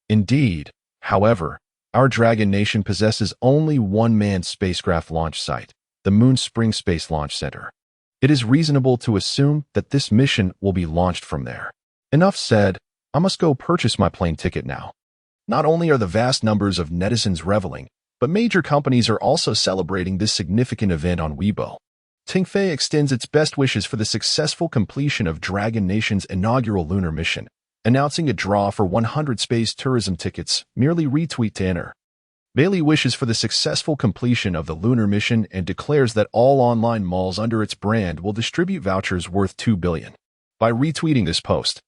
Indeed. However, our Dragon Nation possesses only one manned spacecraft launch site, the Moon Spring Space Launch Center. It is reasonable to assume that this mission will be launched from there. Enough said. I must go purchase my plane ticket now. Not only are the vast numbers of netizens reveling, but major companies are also celebrating this significant event on Weibo. Tingfei extends its best wishes for the successful completion of Dragon Nation's inaugural lunar mission, announcing a draw for 100 space tourism tickets. Merely retweet to enter. Bailey wishes for the successful completion of the lunar mission and declares that all online malls under its brand will distribute vouchers worth $2 billion. By retweeting this post,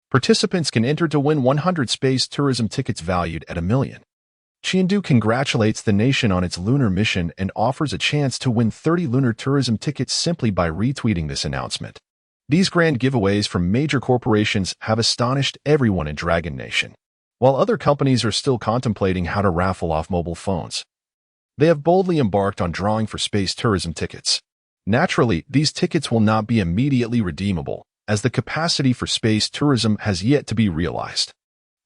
participants can enter to win 100 space tourism tickets valued at $1 million. Chengdu congratulates the nation on its lunar mission and offers a chance to win 30 lunar tourism tickets simply by retweeting this announcement. These grand giveaways from major corporations have astonished everyone in Dragon Nation. While other companies are still contemplating how to raffle off mobile phones, they have boldly embarked on drawing for space tourism tickets. Naturally, these tickets will not be immediately redeemable, as the capacity for space tourism has yet to be realized.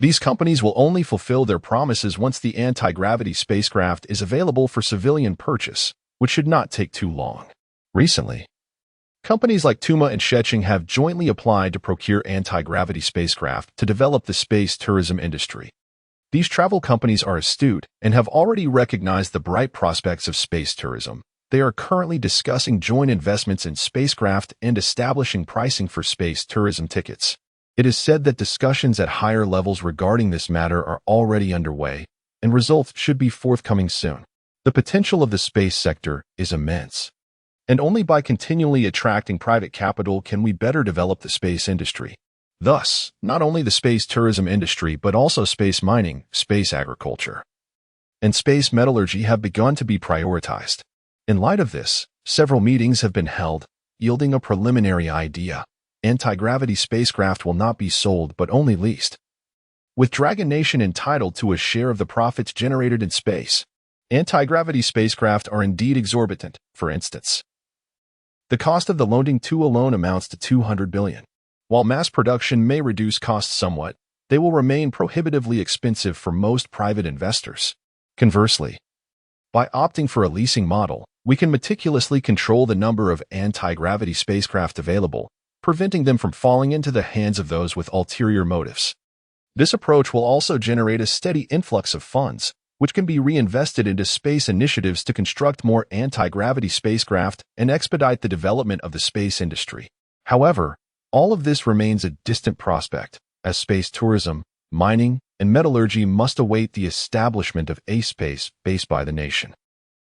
These companies will only fulfill their promises once the anti-gravity spacecraft is available for civilian purchase, which should not take too long. Recently, companies like Tuma and Sheching have jointly applied to procure anti-gravity spacecraft to develop the space tourism industry. These travel companies are astute and have already recognized the bright prospects of space tourism. They are currently discussing joint investments in spacecraft and establishing pricing for space tourism tickets. It is said that discussions at higher levels regarding this matter are already underway, and results should be forthcoming soon. The potential of the space sector is immense, and only by continually attracting private capital can we better develop the space industry. Thus, not only the space tourism industry but also space mining, space agriculture, and space metallurgy have begun to be prioritized. In light of this, several meetings have been held, yielding a preliminary idea. Anti-gravity spacecraft will not be sold but only leased, with Dragon Nation entitled to a share of the profits generated in space. Anti-gravity spacecraft are indeed exorbitant. For instance, the cost of the Loading 2 alone amounts to $200 billion. While mass production may reduce costs somewhat, they will remain prohibitively expensive for most private investors. Conversely, by opting for a leasing model, we can meticulously control the number of anti-gravity spacecraft available, preventing them from falling into the hands of those with ulterior motives. This approach will also generate a steady influx of funds, which can be reinvested into space initiatives to construct more anti-gravity spacecraft and expedite the development of the space industry. However, all of this remains a distant prospect, as space tourism, mining, and metallurgy must await the establishment of a space base by the nation.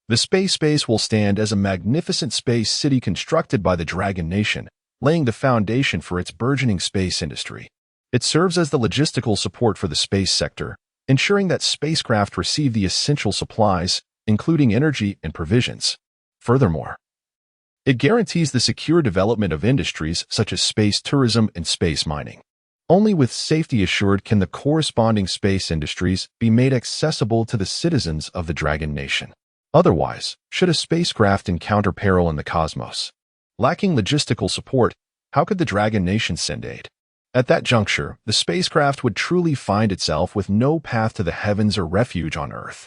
The space base will stand as a magnificent space city constructed by the Dragon Nation, laying the foundation for its burgeoning space industry. It serves as the logistical support for the space sector, ensuring that spacecraft receive the essential supplies, including energy and provisions. Furthermore, it guarantees the secure development of industries such as space tourism and space mining. Only with safety assured can the corresponding space industries be made accessible to the citizens of the Dragon Nation. Otherwise, should a spacecraft encounter peril in the cosmos, lacking logistical support, how could the Dragon Nation send aid? At that juncture, the spacecraft would truly find itself with no path to the heavens or refuge on Earth.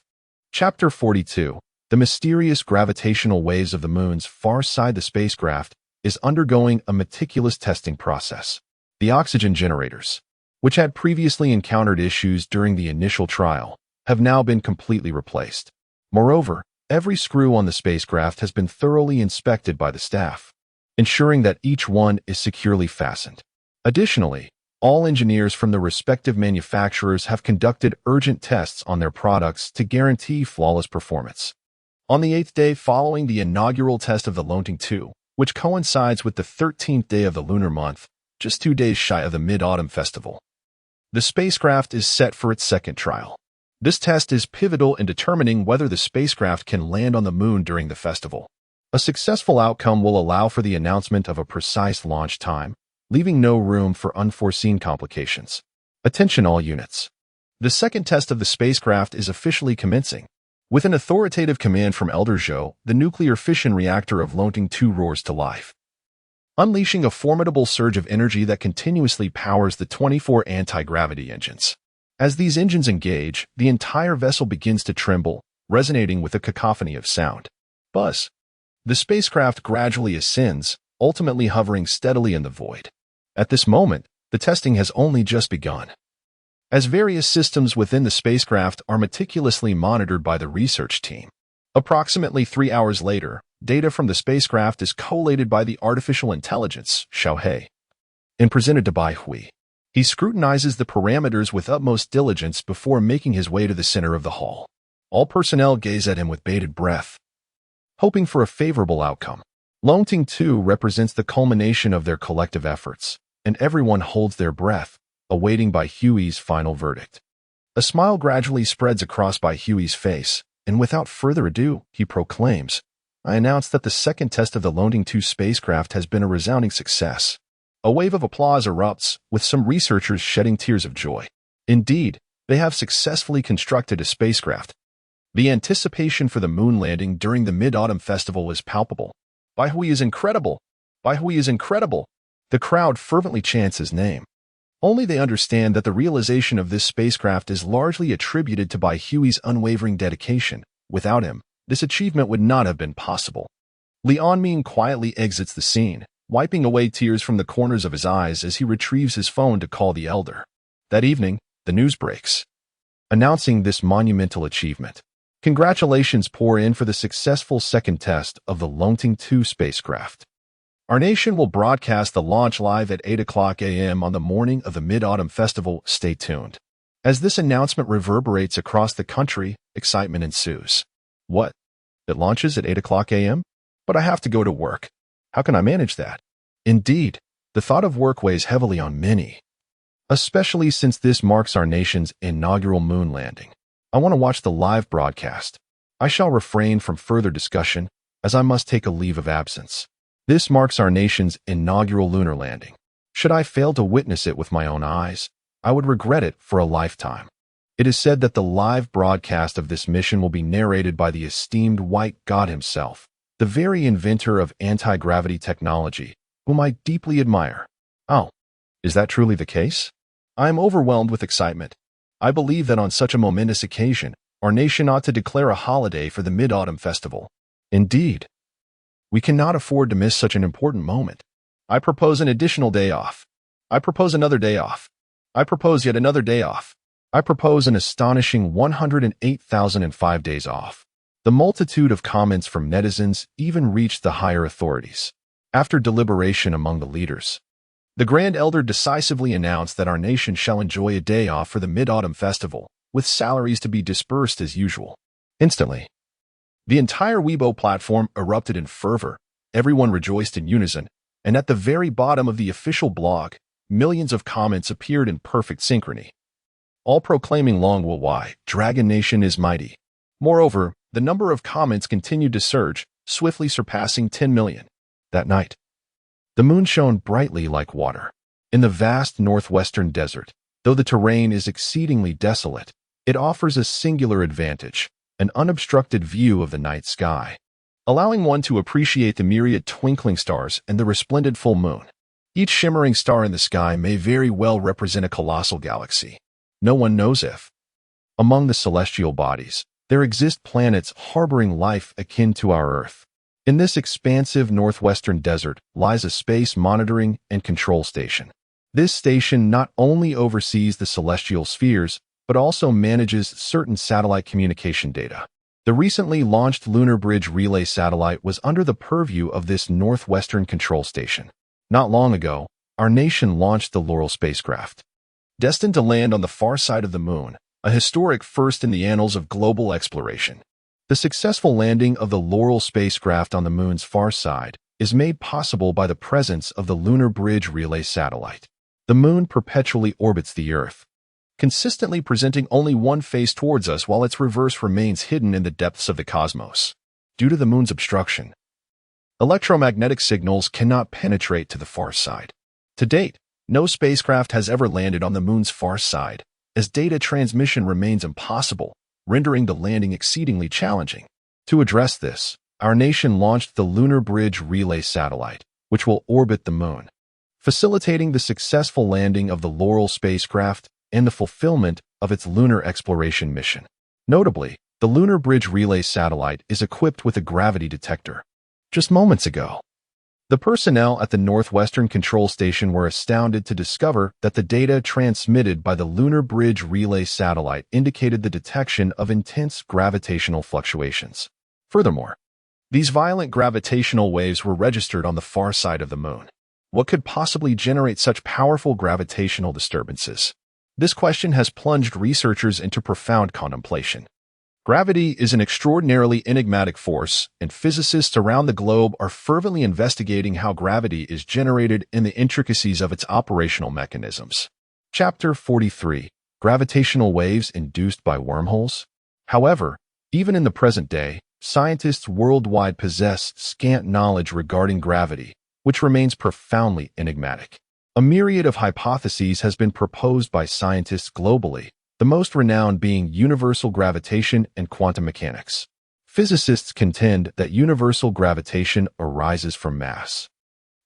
Chapter 42. The mysterious gravitational waves of the moon's far side. The spacecraft is undergoing a meticulous testing process. The oxygen generators, which had previously encountered issues during the initial trial, have now been completely replaced. Moreover, every screw on the spacecraft has been thoroughly inspected by the staff, ensuring that each one is securely fastened. Additionally, all engineers from the respective manufacturers have conducted urgent tests on their products to guarantee flawless performance. On the 8th day following the inaugural test of the Loading 2, which coincides with the 13th day of the lunar month, just 2 days shy of the Mid-Autumn Festival, the spacecraft is set for its second trial. This test is pivotal in determining whether the spacecraft can land on the moon during the festival. A successful outcome will allow for the announcement of a precise launch time, leaving no room for unforeseen complications. Attention all units. The second test of the spacecraft is officially commencing. With an authoritative command from Elder Zhou, the nuclear fission reactor of Loading 2 roars to life, unleashing a formidable surge of energy that continuously powers the 24 anti-gravity engines. As these engines engage, the entire vessel begins to tremble, resonating with a cacophony of sound. Buzz. The spacecraft gradually ascends, ultimately hovering steadily in the void. At this moment, the testing has only just begun, as various systems within the spacecraft are meticulously monitored by the research team. Approximately 3 hours later, data from the spacecraft is collated by the artificial intelligence, Xiaohe, and presented to Bai Hui. He scrutinizes the parameters with utmost diligence before making his way to the center of the hall. All personnel gaze at him with bated breath, hoping for a favorable outcome. Loading 2 represents the culmination of their collective efforts, and everyone holds their breath, awaiting Bai Hui's final verdict. A smile gradually spreads across Bai Hui's face, and without further ado, he proclaims, "I announce that the second test of the Loading 2 spacecraft has been a resounding success." A wave of applause erupts, with some researchers shedding tears of joy. Indeed, they have successfully constructed a spacecraft. The anticipation for the moon landing during the Mid-Autumn Festival is palpable. Bai Hui is incredible! Bai Hui is incredible! The crowd fervently chants his name. Only they understand that the realization of this spacecraft is largely attributed to Bai Hui's unwavering dedication. Without him, this achievement would not have been possible. Li Anming quietly exits the scene, wiping away tears from the corners of his eyes as he retrieves his phone to call the elder. That evening, the news breaks, announcing this monumental achievement. Congratulations pour in for the successful second test of the Loading 2 spacecraft. Our nation will broadcast the launch live at 8 a.m. on the morning of the Mid-Autumn Festival. Stay tuned. As this announcement reverberates across the country, excitement ensues. What? It launches at 8 a.m.? But I have to go to work. How can I manage that? Indeed, the thought of work weighs heavily on many. especially since this marks our nation's inaugural moon landing. I want to watch the live broadcast. I shall refrain from further discussion, as I must take a leave of absence. This marks our nation's inaugural lunar landing. Should I fail to witness it with my own eyes, I would regret it for a lifetime. It is said that the live broadcast of this mission will be narrated by the esteemed white god himself, the very inventor of anti-gravity technology, whom I deeply admire. Oh, is that truly the case? I am overwhelmed with excitement. I believe that on such a momentous occasion, our nation ought to declare a holiday for the Mid-Autumn Festival. Indeed, we cannot afford to miss such an important moment. I propose an additional day off. I propose another day off. I propose yet another day off. I propose an astonishing 108,005 days off. The multitude of comments from netizens even reached the higher authorities. After deliberation among the leaders, the Grand Elder decisively announced that our nation shall enjoy a day off for the Mid-Autumn Festival, with salaries to be dispersed as usual. Instantly, the entire Weibo platform erupted in fervor. Everyone rejoiced in unison, and at the very bottom of the official blog, millions of comments appeared in perfect synchrony, all proclaiming long will why Dragon Nation is mighty. Moreover, the number of comments continued to surge, swiftly surpassing 10 million. That night, the moon shone brightly like water. In the vast northwestern desert, though the terrain is exceedingly desolate, it offers a singular advantage, an unobstructed view of the night sky, allowing one to appreciate the myriad twinkling stars and the resplendent full moon. Each shimmering star in the sky may very well represent a colossal galaxy. No one knows if, among the celestial bodies, there exist planets harboring life akin to our Earth. In this expansive northwestern desert lies a space monitoring and control station. This station not only oversees the celestial spheres, but also manages certain satellite communication data. The recently launched Lunar Bridge Relay satellite was under the purview of this northwestern control station. Not long ago, our nation launched the Laurel spacecraft, destined to land on the far side of the moon, a historic first in the annals of global exploration. The successful landing of the Laurel spacecraft on the moon's far side is made possible by the presence of the Lunar Bridge Relay satellite. The moon perpetually orbits the Earth, consistently presenting only one face towards us while its reverse remains hidden in the depths of the cosmos. Due to the moon's obstruction, electromagnetic signals cannot penetrate to the far side. To date, no spacecraft has ever landed on the moon's far side, as data transmission remains impossible, rendering the landing exceedingly challenging. To address this, our nation launched the Lunar Bridge Relay satellite, which will orbit the moon, facilitating the successful landing of the Laurel spacecraft and the fulfillment of its lunar exploration mission. Notably, the Lunar Bridge Relay satellite is equipped with a gravity detector. Just moments ago, the personnel at the Northwestern Control Station were astounded to discover that the data transmitted by the Lunar Bridge Relay satellite indicated the detection of intense gravitational fluctuations. Furthermore, these violent gravitational waves were registered on the far side of the moon. What could possibly generate such powerful gravitational disturbances? This question has plunged researchers into profound contemplation. Gravity is an extraordinarily enigmatic force, and physicists around the globe are fervently investigating how gravity is generated and the intricacies of its operational mechanisms. Chapter 43: Gravitational Waves Induced by Wormholes. However, even in the present day, scientists worldwide possess scant knowledge regarding gravity, which remains profoundly enigmatic. A myriad of hypotheses has been proposed by scientists globally, the most renowned being universal gravitation and quantum mechanics. Physicists contend that universal gravitation arises from mass.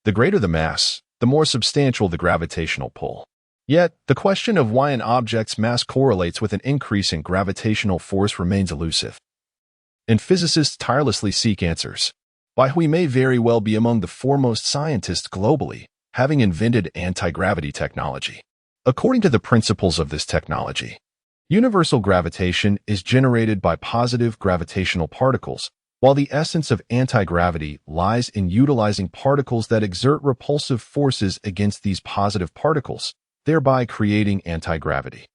The greater the mass, the more substantial the gravitational pull. Yet, the question of why an object's mass correlates with an increase in gravitational force remains elusive, and physicists tirelessly seek answers. Why we may very well be among the foremost scientists globally, having invented anti-gravity technology. According to the principles of this technology, universal gravitation is generated by positive gravitational particles, while the essence of anti-gravity lies in utilizing particles that exert repulsive forces against these positive particles, thereby creating anti-gravity.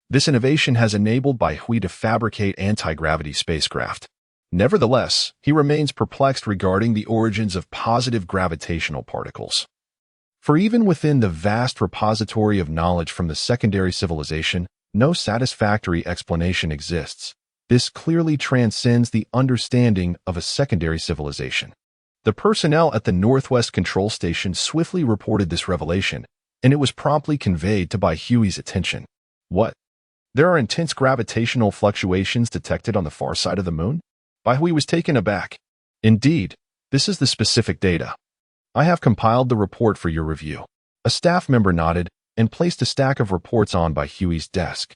This innovation has enabled Bai Hui to fabricate anti-gravity spacecraft. Nevertheless, he remains perplexed regarding the origins of positive gravitational particles. For even within the vast repository of knowledge from the secondary civilization, no satisfactory explanation exists. This clearly transcends the understanding of a secondary civilization. The personnel at the Northwest Control Station swiftly reported this revelation, and it was promptly conveyed to Bai Hui's attention. What? There are intense gravitational fluctuations detected on the far side of the moon? Bai Hui was taken aback. Indeed, this is the specific data. I have compiled the report for your review. A staff member nodded and placed a stack of reports on Bai Hui's desk.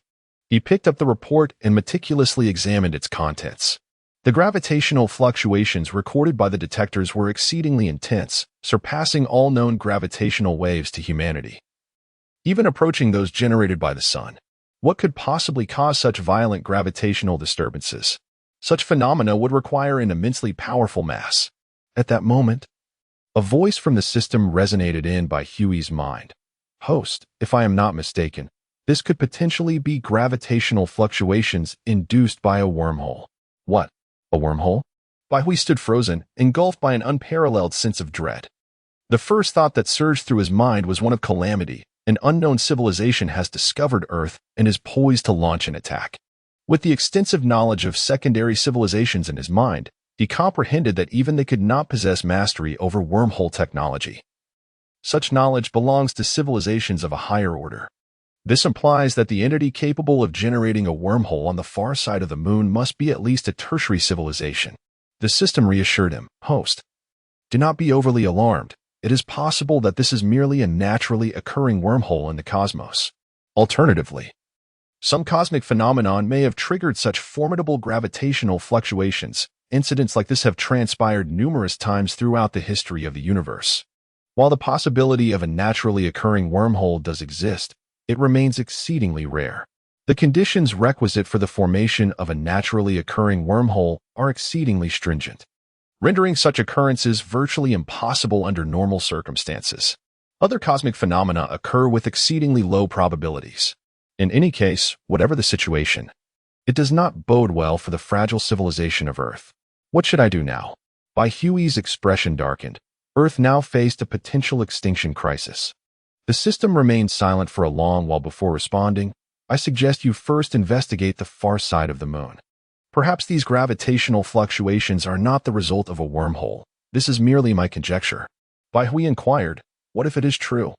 He picked up the report and meticulously examined its contents. The gravitational fluctuations recorded by the detectors were exceedingly intense, surpassing all known gravitational waves to humanity, even approaching those generated by the sun. What could possibly cause such violent gravitational disturbances? Such phenomena would require an immensely powerful mass. At that moment, a voice from the system resonated in Bai Hui's mind. Host, if I am not mistaken, this could potentially be gravitational fluctuations induced by a wormhole. What? A wormhole? Bai Hui stood frozen, engulfed by an unparalleled sense of dread. The first thought that surged through his mind was one of calamity. An unknown civilization has discovered Earth and is poised to launch an attack. With the extensive knowledge of secondary civilizations in his mind, he comprehended that even they could not possess mastery over wormhole technology. Such knowledge belongs to civilizations of a higher order. This implies that the entity capable of generating a wormhole on the far side of the moon must be at least a tertiary civilization. The system reassured him. Host, do not be overly alarmed. It is possible that this is merely a naturally occurring wormhole in the cosmos. Alternatively, some cosmic phenomenon may have triggered such formidable gravitational fluctuations. Incidents like this have transpired numerous times throughout the history of the universe. While the possibility of a naturally occurring wormhole does exist, it remains exceedingly rare. The conditions requisite for the formation of a naturally occurring wormhole are exceedingly stringent, rendering such occurrences virtually impossible under normal circumstances. Other cosmic phenomena occur with exceedingly low probabilities. In any case, whatever the situation, it does not bode well for the fragile civilization of Earth. What should I do now? Bai Hui's expression darkened. Earth now faced a potential extinction crisis. The system remained silent for a long while before responding. I suggest you first investigate the far side of the moon. Perhaps these gravitational fluctuations are not the result of a wormhole. This is merely my conjecture. Bai Hui inquired, what if it is true?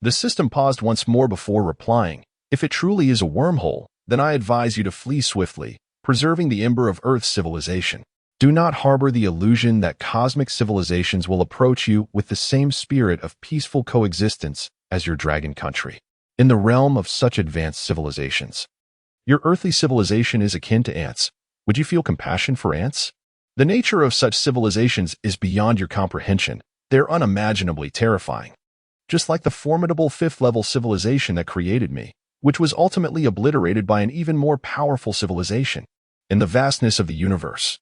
The system paused once more before replying. If it truly is a wormhole, then I advise you to flee swiftly, preserving the ember of Earth's civilization. Do not harbor the illusion that cosmic civilizations will approach you with the same spirit of peaceful coexistence as your dragon country. In the realm of such advanced civilizations, your earthly civilization is akin to ants. Would you feel compassion for ants? The nature of such civilizations is beyond your comprehension. They're unimaginably terrifying. Just like the formidable fifth-level civilization that created me, which was ultimately obliterated by an even more powerful civilization. In the vastness of the universe,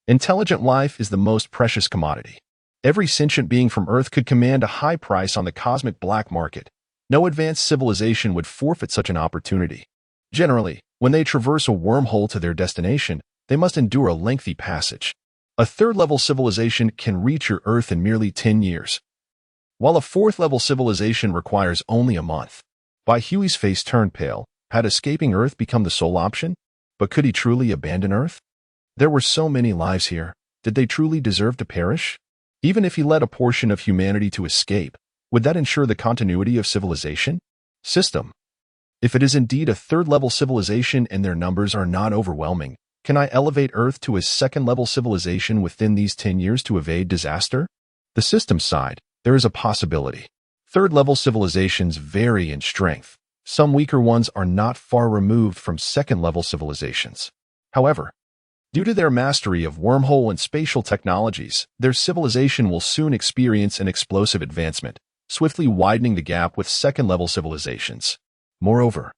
intelligent life is the most precious commodity. Every sentient being from Earth could command a high price on the cosmic black market. No advanced civilization would forfeit such an opportunity. Generally, when they traverse a wormhole to their destination, they must endure a lengthy passage. A third-level civilization can reach your Earth in merely 10 years, while a fourth-level civilization requires only a month. Bai Hui's face turned pale. Had escaping Earth become the sole option? But could he truly abandon Earth? There were so many lives here. Did they truly deserve to perish? Even if he led a portion of humanity to escape, would that ensure the continuity of civilization? System. If it is indeed a third-level civilization and their numbers are not overwhelming, can I elevate Earth to a second-level civilization within these 10 years to evade disaster? The system sighed. There is a possibility. Third-level civilizations vary in strength. Some weaker ones are not far removed from second-level civilizations. However, due to their mastery of wormhole and spatial technologies, their civilization will soon experience an explosive advancement, swiftly widening the gap with second-level civilizations. Moreover,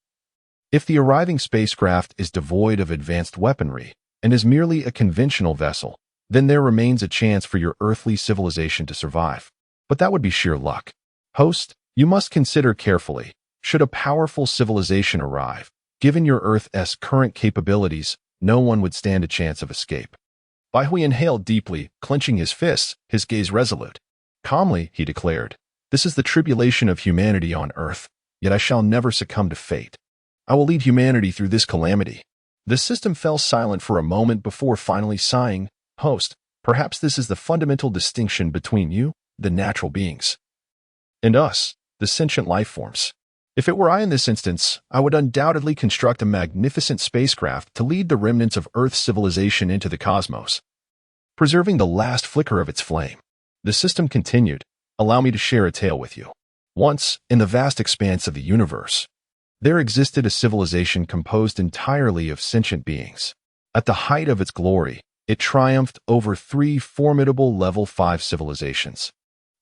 if the arriving spacecraft is devoid of advanced weaponry and is merely a conventional vessel, then there remains a chance for your earthly civilization to survive. But that would be sheer luck. Host, you must consider carefully. Should a powerful civilization arrive, given your Earth's current capabilities, no one would stand a chance of escape. Bai Hui inhaled deeply, clenching his fists, his gaze resolute. Calmly, he declared, This is the tribulation of humanity on earth, yet I shall never succumb to fate. I will lead humanity through this calamity." The system fell silent for a moment before finally sighing, "Host, perhaps this is the fundamental distinction between you, the natural beings, and us, the sentient life forms. If it were I in this instance, I would undoubtedly construct a magnificent spacecraft to lead the remnants of Earth's civilization into the cosmos, preserving the last flicker of its flame." The system continued, "Allow me to share a tale with you. Once, in the vast expanse of the universe, there existed a civilization composed entirely of sentient beings. At the height of its glory, it triumphed over 3 formidable Level 5 civilizations,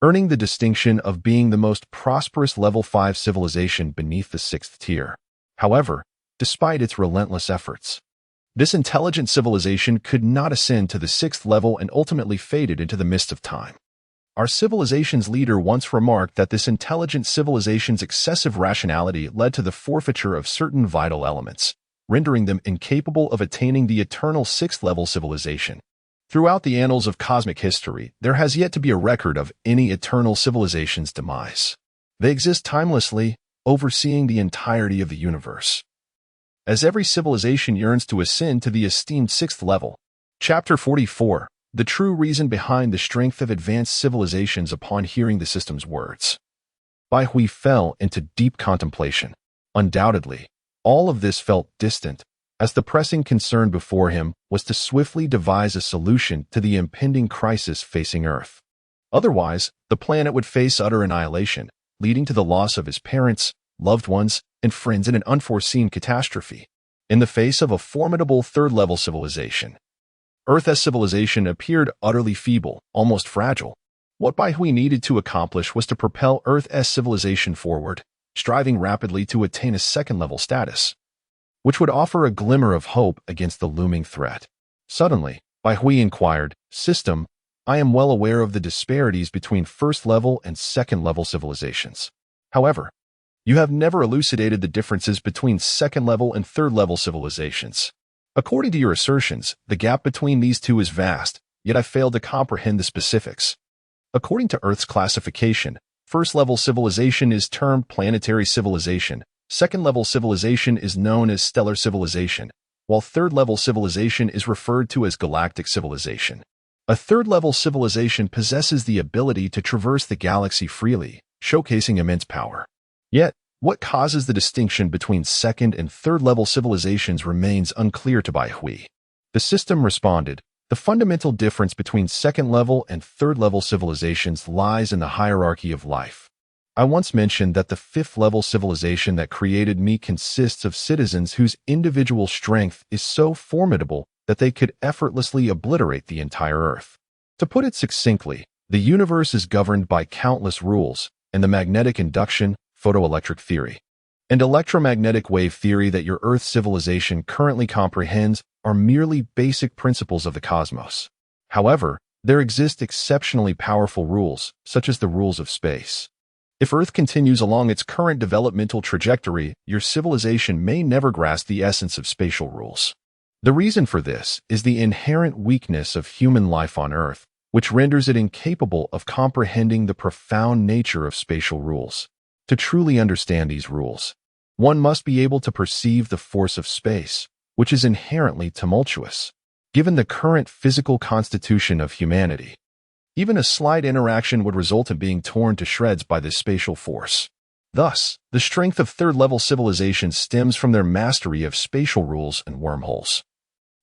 earning the distinction of being the most prosperous Level 5 civilization beneath the 6th tier. However, despite its relentless efforts, this intelligent civilization could not ascend to the 6th level and ultimately faded into the mist of time. Our civilization's leader once remarked that this intelligent civilization's excessive rationality led to the forfeiture of certain vital elements, rendering them incapable of attaining the eternal 6th level civilization. Throughout the annals of cosmic history, there has yet to be a record of any eternal civilization's demise. They exist timelessly, overseeing the entirety of the universe, as every civilization yearns to ascend to the esteemed 6th level. Chapter 44. The true reason behind the strength of advanced civilizations. Upon hearing the system's words, Bai Hui fell into deep contemplation. Undoubtedly, all of this felt distant, as the pressing concern before him was to swiftly devise a solution to the impending crisis facing Earth. Otherwise, the planet would face utter annihilation, leading to the loss of his parents, loved ones, and friends in an unforeseen catastrophe. In the face of a formidable third-level civilization, Earth's civilization appeared utterly feeble, almost fragile. What Bai Hui needed to accomplish was to propel Earth's civilization forward, striving rapidly to attain a second-level status, which would offer a glimmer of hope against the looming threat. Suddenly, Bai Hui inquired, "System, I am well aware of the disparities between first-level and second-level civilizations. However, you have never elucidated the differences between second-level and third-level civilizations. According to your assertions, the gap between these two is vast, yet I fail to comprehend the specifics. According to Earth's classification, first-level civilization is termed planetary civilization, second-level civilization is known as stellar civilization, while third-level civilization is referred to as galactic civilization. A third-level civilization possesses the ability to traverse the galaxy freely, showcasing immense power. Yet, what causes the distinction between second and third-level civilizations remains unclear to Bai Hui." The system responded, "The fundamental difference between second-level and third-level civilizations lies in the hierarchy of life. I once mentioned that the 5th-level civilization that created me consists of citizens whose individual strength is so formidable that they could effortlessly obliterate the entire Earth. To put it succinctly, the universe is governed by countless rules, and the magnetic induction, photoelectric theory, and electromagnetic wave theory that your Earth civilization currently comprehends are merely basic principles of the cosmos. However, there exist exceptionally powerful rules, such as the rules of space. If Earth continues along its current developmental trajectory, your civilization may never grasp the essence of spatial rules. The reason for this is the inherent weakness of human life on Earth, which renders it incapable of comprehending the profound nature of spatial rules. To truly understand these rules, one must be able to perceive the force of space, which is inherently tumultuous. Given the current physical constitution of humanity, even a slight interaction would result in being torn to shreds by this spatial force. Thus, the strength of third-level civilizations stems from their mastery of spatial rules and wormholes,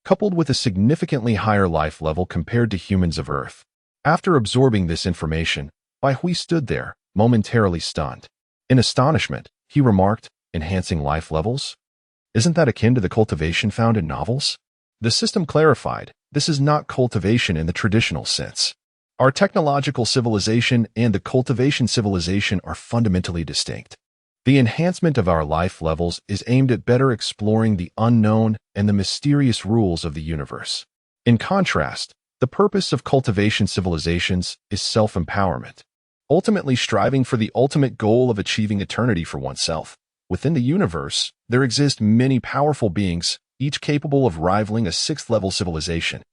coupled with a significantly higher life level compared to humans of Earth. After absorbing this information, Bai Hui stood there, momentarily stunned. In astonishment, he remarked, "Enhancing life levels? Isn't that akin to the cultivation found in novels?" The system clarified, "This is not cultivation in the traditional sense. Our technological civilization and the cultivation civilization are fundamentally distinct. The enhancement of our life levels is aimed at better exploring the unknown and the mysterious rules of the universe. In contrast, the purpose of cultivation civilizations is self-empowerment, ultimately striving for the ultimate goal of achieving eternity for oneself. Within the universe, there exist many powerful beings, each capable of rivaling a 6th-level civilization.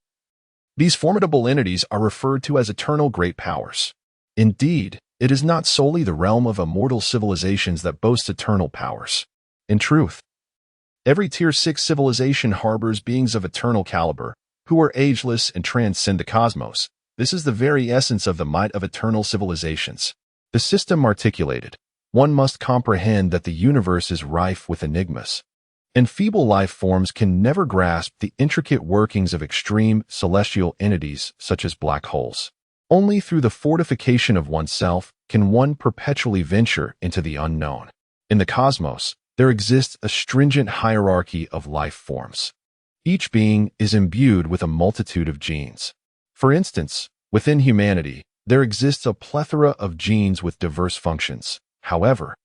These formidable entities are referred to as eternal great powers. Indeed, it is not solely the realm of immortal civilizations that boast eternal powers. In truth, every Tier 6 civilization harbors beings of eternal caliber, who are ageless and transcend the cosmos. This is the very essence of the might of eternal civilizations. The system articulated, one must comprehend that the universe is rife with enigmas, and feeble life forms can never grasp the intricate workings of extreme celestial entities such as black holes. Only through the fortification of oneself can one perpetually venture into the unknown. In the cosmos, there exists a stringent hierarchy of life forms. Each being is imbued with a multitude of genes. For instance, within humanity, there exists a plethora of genes with diverse functions. However,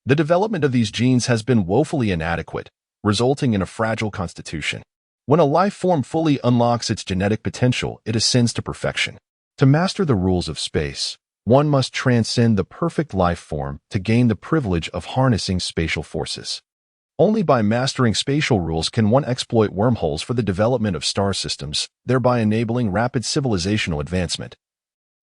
the development of these genes has been woefully inadequate, resulting in a fragile constitution. When a life form fully unlocks its genetic potential, it ascends to perfection. To master the rules of space, one must transcend the perfect life form to gain the privilege of harnessing spatial forces. Only by mastering spatial rules can one exploit wormholes for the development of star systems, thereby enabling rapid civilizational advancement.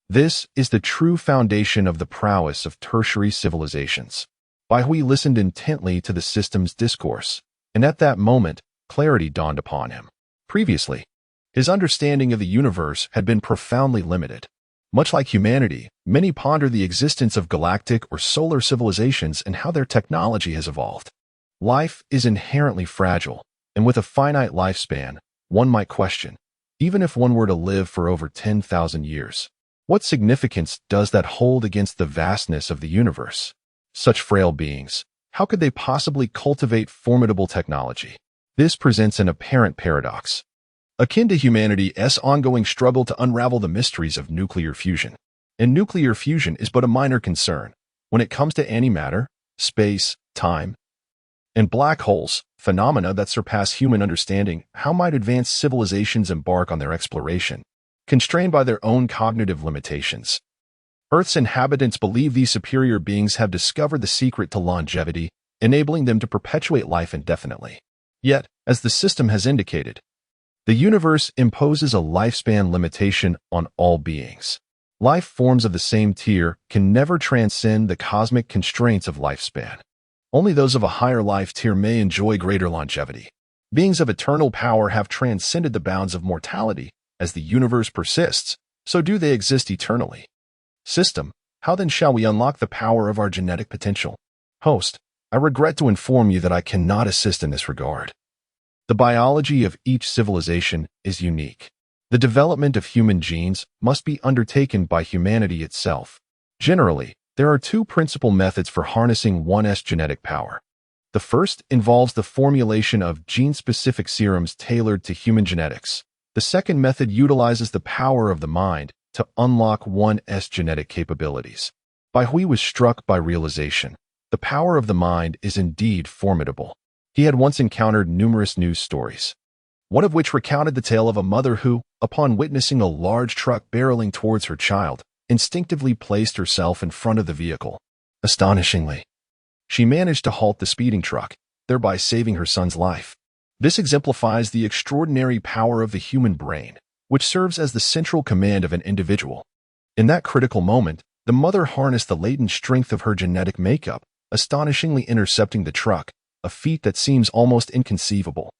This is the true foundation of the prowess of tertiary civilizations. Bai Hui listened intently to the system's discourse, and at that moment, clarity dawned upon him. Previously, his understanding of the universe had been profoundly limited. Much like humanity, many ponder the existence of galactic or solar civilizations and how their technology has evolved. Life is inherently fragile, and with a finite lifespan, one might question, even if one were to live for over 10,000 years, what significance does that hold against the vastness of the universe? Such frail beings, how could they possibly cultivate formidable technology? This presents an apparent paradox, akin to humanity's ongoing struggle to unravel the mysteries of nuclear fusion. And nuclear fusion is but a minor concern. When it comes to antimatter, space, time, and black holes, phenomena that surpass human understanding, how might advanced civilizations embark on their exploration, constrained by their own cognitive limitations? Earth's inhabitants believe these superior beings have discovered the secret to longevity, enabling them to perpetuate life indefinitely. Yet, as the system has indicated, the universe imposes a lifespan limitation on all beings. Life forms of the same tier can never transcend the cosmic constraints of lifespan. Only those of a higher life tier may enjoy greater longevity. Beings of eternal power have transcended the bounds of mortality. As the universe persists, so do they exist eternally. System, how then shall we unlock the power of our genetic potential? Host, I regret to inform you that I cannot assist in this regard. The biology of each civilization is unique. The development of human genes must be undertaken by humanity itself. Generally, there are two principal methods for harnessing one's genetic power. The first involves the formulation of gene-specific serums tailored to human genetics. The second method utilizes the power of the mind to unlock one's genetic capabilities. Bai Hui was struck by realization. The power of the mind is indeed formidable. He had once encountered numerous news stories, one of which recounted the tale of a mother who, upon witnessing a large truck barreling towards her child, instinctively placed herself in front of the vehicle. Astonishingly, she managed to halt the speeding truck, thereby saving her son's life. This exemplifies the extraordinary power of the human brain, which serves as the central command of an individual. In that critical moment, the mother harnessed the latent strength of her genetic makeup, astonishingly intercepting the truck, a feat that seems almost inconceivable.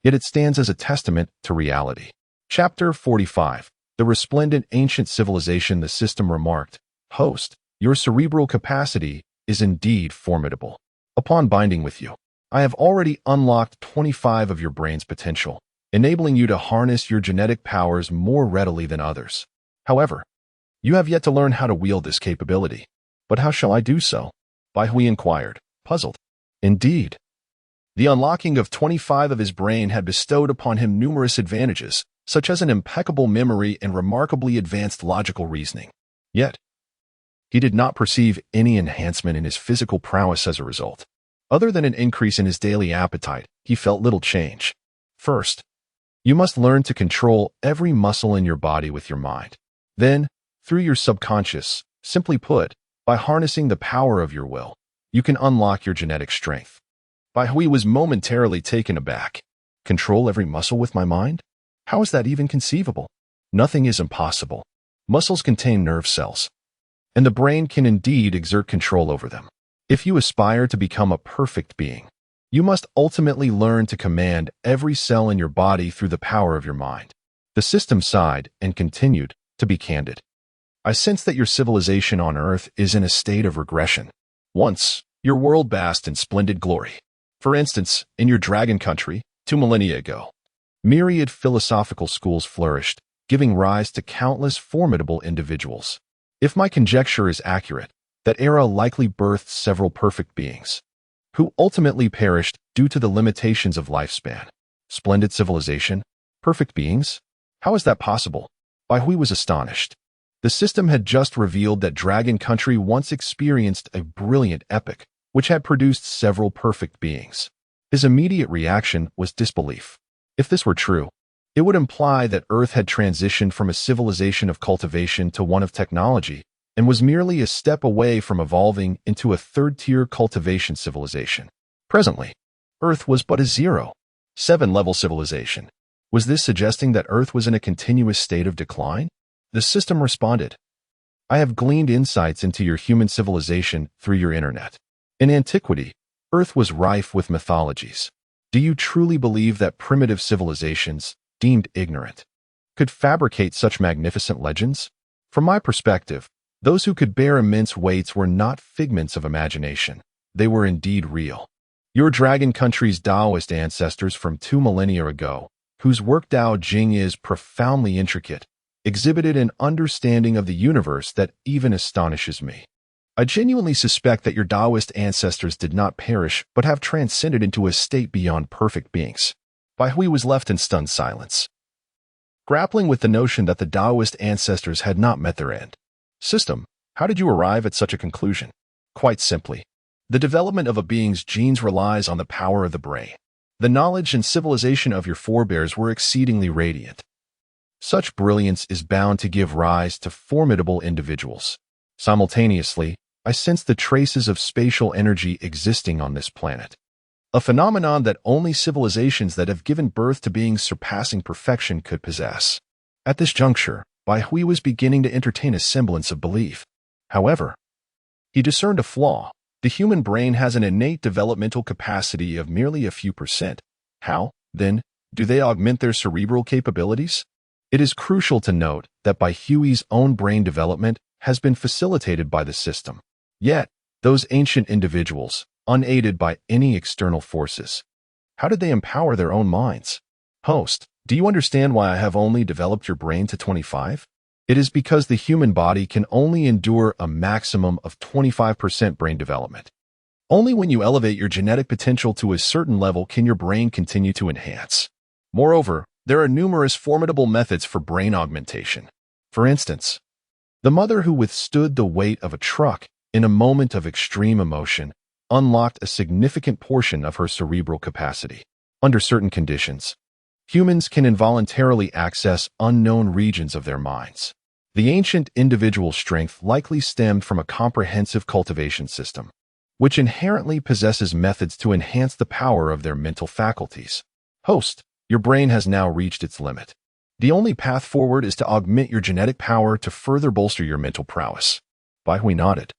Yet it stands as a testament to reality. Chapter 45. The Resplendent Ancient Civilization. The system remarked, Host, your cerebral capacity is indeed formidable. Upon binding with you, I have already unlocked 25 of your brain's potential, enabling you to harness your genetic powers more readily than others. However, you have yet to learn how to wield this capability. But how shall I do so? Bai Hui inquired, puzzled. Indeed, the unlocking of 25 of his brain had bestowed upon him numerous advantages, such as an impeccable memory and remarkably advanced logical reasoning. Yet, he did not perceive any enhancement in his physical prowess as a result. Other than an increase in his daily appetite, he felt little change. First, you must learn to control every muscle in your body with your mind. Then, through your subconscious, simply put, by harnessing the power of your will, you can unlock your genetic strength. Bai Hui was momentarily taken aback. Control every muscle with my mind? How is that even conceivable? Nothing is impossible. Muscles contain nerve cells, and the brain can indeed exert control over them. If you aspire to become a perfect being, you must ultimately learn to command every cell in your body through the power of your mind. The system sighed and continued, to be candid. I sense that your civilization on Earth is in a state of regression. Once, your world basked in splendid glory. For instance, in your dragon country, 2 millennia ago, myriad philosophical schools flourished, giving rise to countless formidable individuals. If my conjecture is accurate, that era likely birthed several perfect beings, who ultimately perished due to the limitations of lifespan. Splendid civilization? Perfect beings? How is that possible? Hui was astonished. The system had just revealed that Dragon Country once experienced a brilliant epoch, which had produced several perfect beings. His immediate reaction was disbelief. If this were true, it would imply that Earth had transitioned from a civilization of cultivation to one of technology, and was merely a step away from evolving into a third-tier cultivation civilization. Presently, Earth was but a 0.7-level civilization. Was this suggesting that Earth was in a continuous state of decline? The system responded, I have gleaned insights into your human civilization through your internet. In antiquity, Earth was rife with mythologies. Do you truly believe that primitive civilizations, deemed ignorant, could fabricate such magnificent legends? From my perspective, those who could bear immense weights were not figments of imagination. They were indeed real. Your Dragon Country's Taoist ancestors from 2 millennia ago, whose work Tao Jing is profoundly intricate, exhibited an understanding of the universe that even astonishes me. I genuinely suspect that your Taoist ancestors did not perish but have transcended into a state beyond perfect beings. Hui was left in stunned silence, grappling with the notion that the Taoist ancestors had not met their end. System, how did you arrive at such a conclusion? Quite simply, the development of a being's genes relies on the power of the brain. The knowledge and civilization of your forebears were exceedingly radiant. Such brilliance is bound to give rise to formidable individuals. Simultaneously, I sense the traces of spatial energy existing on this planet, a phenomenon that only civilizations that have given birth to beings surpassing perfection could possess. At this juncture, Hui was beginning to entertain a semblance of belief. However, he discerned a flaw. The human brain has an innate developmental capacity of merely a few percent. How, then, do they augment their cerebral capabilities? It is crucial to note that Hui's own brain development has been facilitated by the system. Yet, those ancient individuals, unaided by any external forces, how did they empower their own minds? Host, do you understand why I have only developed your brain to 25? It is because the human body can only endure a maximum of 25% brain development. Only when you elevate your genetic potential to a certain level can your brain continue to enhance. Moreover, there are numerous formidable methods for brain augmentation. For instance, the mother who withstood the weight of a truck in a moment of extreme emotion unlocked a significant portion of her cerebral capacity. Under certain conditions, humans can involuntarily access unknown regions of their minds. The ancient individual strength likely stemmed from a comprehensive cultivation system, which inherently possesses methods to enhance the power of their mental faculties. Host, your brain has now reached its limit. The only path forward is to augment your genetic power to further bolster your mental prowess. Hui nodded.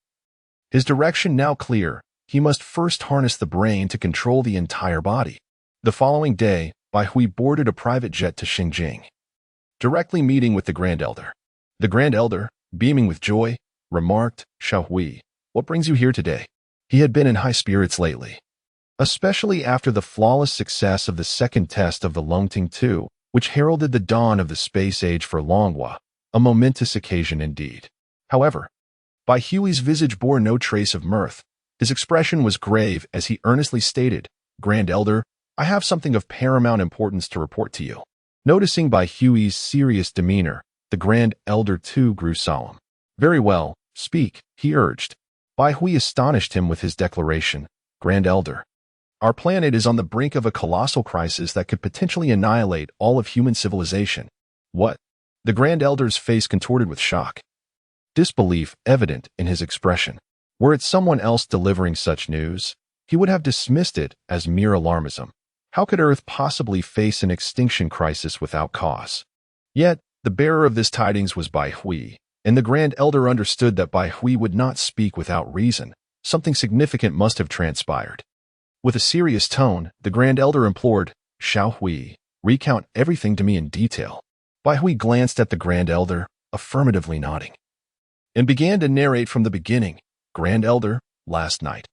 His direction now clear, he must first harness the brain to control the entire body. The following day, Hui boarded a private jet to Xinjiang, directly meeting with the Grand Elder. The Grand Elder, beaming with joy, remarked, Hui, what brings you here today? He had been in high spirits lately, especially after the flawless success of the second test of the Longting 2, which heralded the dawn of the space age for manhwa, a momentous occasion indeed. However, Hui's visage bore no trace of mirth. His expression was grave as he earnestly stated, Grand Elder, I have something of paramount importance to report to you. Noticing Hui's serious demeanor, the Grand Elder too grew solemn. Very well, speak, he urged. Hui astonished him with his declaration, Grand Elder, our planet is on the brink of a colossal crisis that could potentially annihilate all of human civilization. What? The Grand Elder's face contorted with shock, disbelief evident in his expression. Were it someone else delivering such news, he would have dismissed it as mere alarmism. How could Earth possibly face an extinction crisis without cause? Yet, the bearer of this tidings was Hui, and the Grand Elder understood that Bai Hui would not speak without reason. Something significant must have transpired. With a serious tone, the Grand Elder implored, "Xiao Hui, recount everything to me in detail." Bai Hui glanced at the Grand Elder, affirmatively nodding, and began to narrate from the beginning. Grand Elder, last night.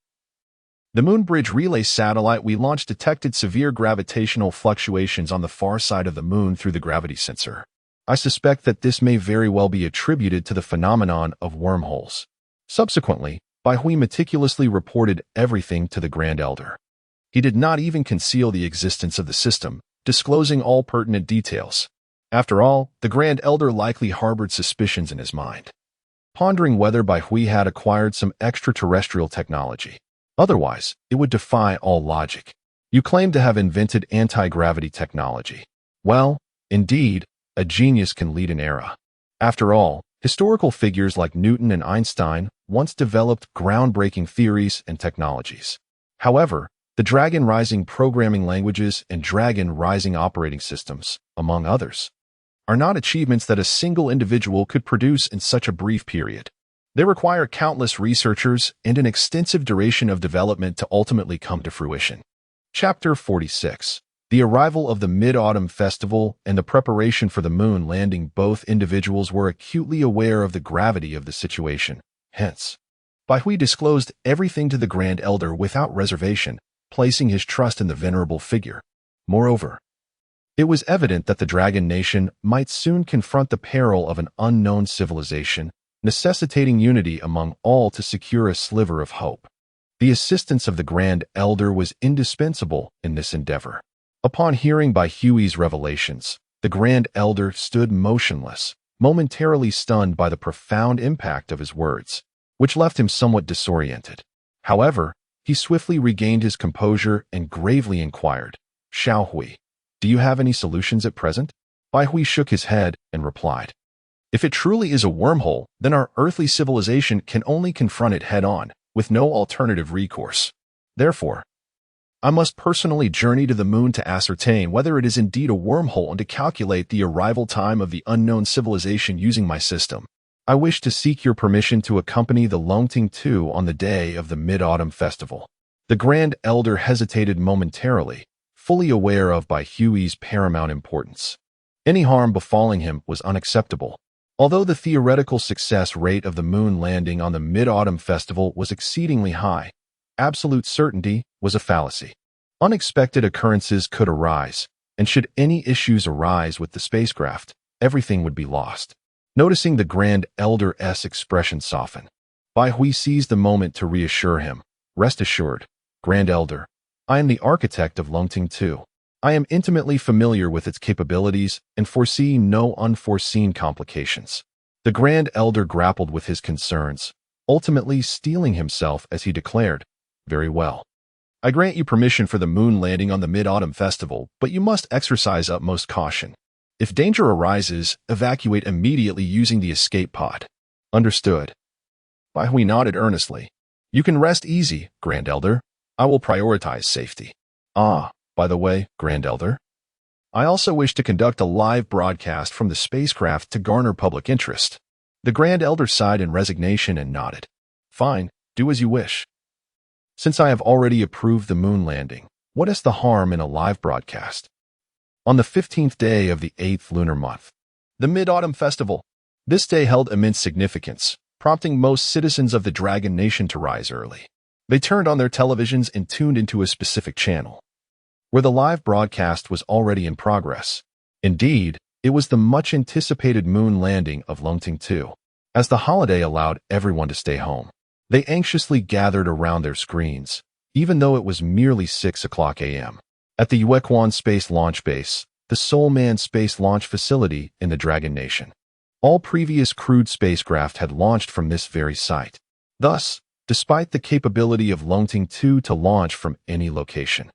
The Moonbridge relay satellite we launched detected severe gravitational fluctuations on the far side of the moon through the gravity sensor. I suspect that this may very well be attributed to the phenomenon of wormholes. Subsequently, Bai Hui meticulously reported everything to the Grand Elder. He did not even conceal the existence of the system, disclosing all pertinent details. After all, the Grand Elder likely harbored suspicions in his mind, pondering whether Bai Hui had acquired some extraterrestrial technology. Otherwise, it would defy all logic. You claim to have invented anti-gravity technology. Well, indeed, a genius can lead an era. After all, historical figures like Newton and Einstein once developed groundbreaking theories and technologies. However, the Dragon Rising programming languages and Dragon Rising operating systems, among others, are not achievements that a single individual could produce in such a brief period. They require countless researchers and an extensive duration of development to ultimately come to fruition. Chapter 46. The arrival of the Mid-Autumn Festival and the preparation for the moon landing. Both individuals were acutely aware of the gravity of the situation. Hence, Bai Hui disclosed everything to the Grand Elder without reservation, placing his trust in the venerable figure. Moreover, it was evident that the Dragon Nation might soon confront the peril of an unknown civilization, necessitating unity among all to secure a sliver of hope. The assistance of the Grand Elder was indispensable in this endeavor. Upon hearing Bai Hui's revelations, the Grand Elder stood motionless, momentarily stunned by the profound impact of his words, which left him somewhat disoriented. However, he swiftly regained his composure and gravely inquired, "Xiao Hui, do you have any solutions at present?" Bai Hui shook his head and replied, "If it truly is a wormhole, then our earthly civilization can only confront it head-on, with no alternative recourse. Therefore, I must personally journey to the moon to ascertain whether it is indeed a wormhole and to calculate the arrival time of the unknown civilization using my system. I wish to seek your permission to accompany the Longting II on the day of the Mid-Autumn Festival." The Grand Elder hesitated momentarily, fully aware of Bai Hui's paramount importance. Any harm befalling him was unacceptable. Although the theoretical success rate of the moon landing on the Mid-Autumn Festival was exceedingly high, absolute certainty was a fallacy. Unexpected occurrences could arise, and should any issues arise with the spacecraft, everything would be lost. Noticing the Grand Elder's expression soften, Bai Hui seized the moment to reassure him. "Rest assured, Grand Elder, I am the architect of Longting II. I am intimately familiar with its capabilities and foresee no unforeseen complications." The Grand Elder grappled with his concerns, ultimately steeling himself as he declared, "Very well. I grant you permission for the moon landing on the Mid-Autumn Festival, but you must exercise utmost caution. If danger arises, evacuate immediately using the escape pod." "Understood." Bai Hui nodded earnestly. "You can rest easy, Grand Elder. I will prioritize safety. Ah, by the way, Grand Elder, I also wish to conduct a live broadcast from the spacecraft to garner public interest." The Grand Elder sighed in resignation and nodded. "Fine, do as you wish. Since I have already approved the moon landing, what is the harm in a live broadcast?" On the 15th day of the 8th lunar month, the Mid-Autumn Festival. This day held immense significance, prompting most citizens of the Dragon Nation to rise early. They turned on their televisions and tuned into a specific channel, where the live broadcast was already in progress. Indeed, it was the much-anticipated moon landing of Longting II. As the holiday allowed everyone to stay home, they anxiously gathered around their screens, even though it was merely 6 a.m. At the Yuequan Space Launch Base, the sole manned space launch facility in the Dragon Nation. All previous crewed spacecraft had launched from this very site. Thus, despite the capability of Longting II to launch from any location,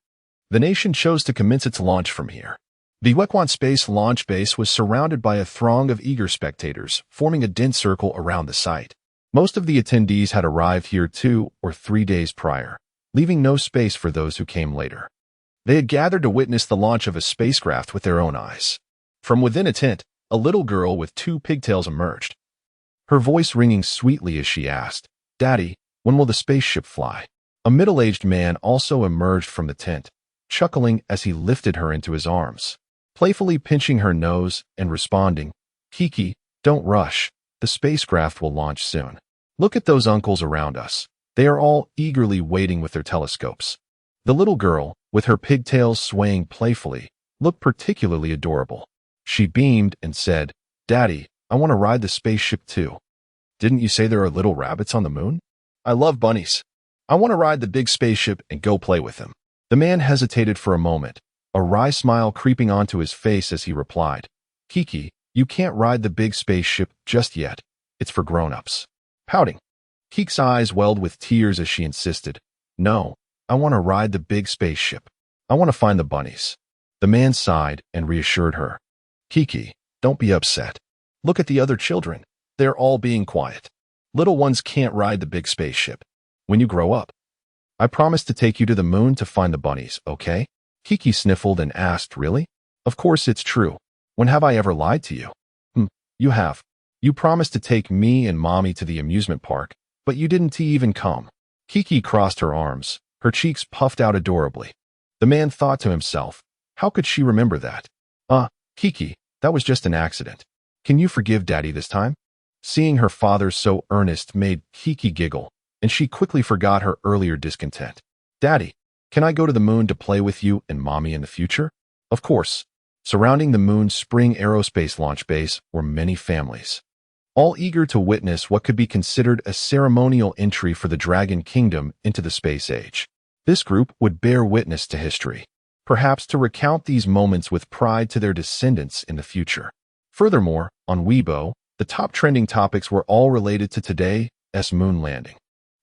the nation chose to commence its launch from here. The Yuequan Space Launch Base was surrounded by a throng of eager spectators, forming a dense circle around the site. Most of the attendees had arrived here 2 or 3 days prior, leaving no space for those who came later. They had gathered to witness the launch of a spacecraft with their own eyes. From within a tent, a little girl with 2 pigtails emerged. her voice ringing sweetly as she asked, "Daddy, when will the spaceship fly?" A middle-aged man also emerged from the tent, chuckling as he lifted her into his arms, playfully pinching her nose and responding, "Kiki, don't rush. The spacecraft will launch soon. Look at those uncles around us. They are all eagerly waiting with their telescopes." The little girl, with her pigtails swaying playfully, looked particularly adorable. She beamed and said, "Daddy, I want to ride the spaceship too." "Didn't you say there are little rabbits on the moon?" "I love bunnies. I want to ride the big spaceship and go play with them." The man hesitated for a moment, a wry smile creeping onto his face as he replied, "Kiki, you can't ride the big spaceship just yet. It's for grown-ups." Pouting, Kiki's eyes welled with tears as she insisted, "No, I want to ride the big spaceship. I want to find the bunnies." The man sighed and reassured her, "Kiki, don't be upset. Look at the other children. They're all being quiet. Little ones can't ride the big spaceship. When you grow up, I promise to take you to the moon to find the bunnies, okay?" Kiki sniffled and asked, "Really?" "Of course it's true. When have I ever lied to you?" You have. You promised to take me and Mommy to the amusement park, but you didn't even come." Kiki crossed her arms, her cheeks puffed out adorably. The man thought to himself, how could she remember that? Kiki, that was just an accident. Can you forgive Daddy this time?" Seeing her father so earnest made Kiki giggle, and she quickly forgot her earlier discontent. "Daddy, can I go to the moon to play with you and Mommy in the future?" Of course. Surrounding the moon's Spring Aerospace launch base were many families, all eager to witness what could be considered a ceremonial entry for the Dragon Kingdom into the space age. This group would bear witness to history, perhaps to recount these moments with pride to their descendants in the future. Furthermore, on Weibo, the top trending topics were all related to today's moon landing.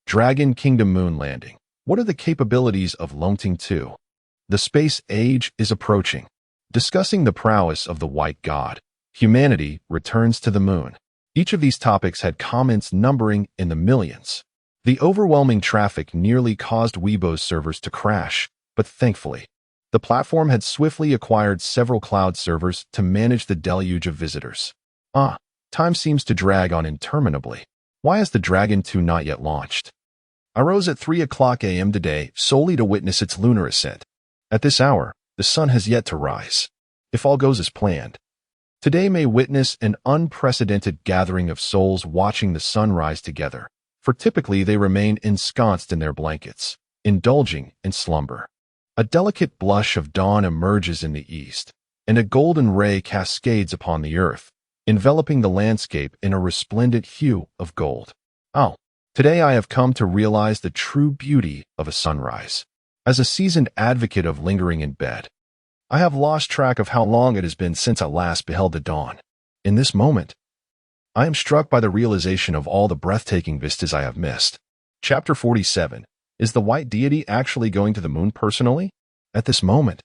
Dragon Kingdom moon landing. What are the capabilities of Longting 2? The space age is approaching. Discussing the prowess of the white god, humanity returns to the moon. Each of these topics had comments numbering in the millions. The overwhelming traffic nearly caused Weibo's servers to crash, but thankfully, the platform had swiftly acquired several cloud servers to manage the deluge of visitors. Time seems to drag on interminably. Why has the Dragon 2 not yet launched? I rose at 3 a.m. today solely to witness its lunar ascent. At this hour, the sun has yet to rise. If all goes as planned, today may witness an unprecedented gathering of souls watching the sun rise together, for typically they remain ensconced in their blankets, indulging in slumber. A delicate blush of dawn emerges in the east, and a golden ray cascades upon the earth, enveloping the landscape in a resplendent hue of gold. Today I have come to realize the true beauty of a sunrise. As a seasoned advocate of lingering in bed, I have lost track of how long it has been since I last beheld the dawn. In this moment, I am struck by the realization of all the breathtaking vistas I have missed. Chapter 47. Is the white deity actually going to the moon personally? At this moment,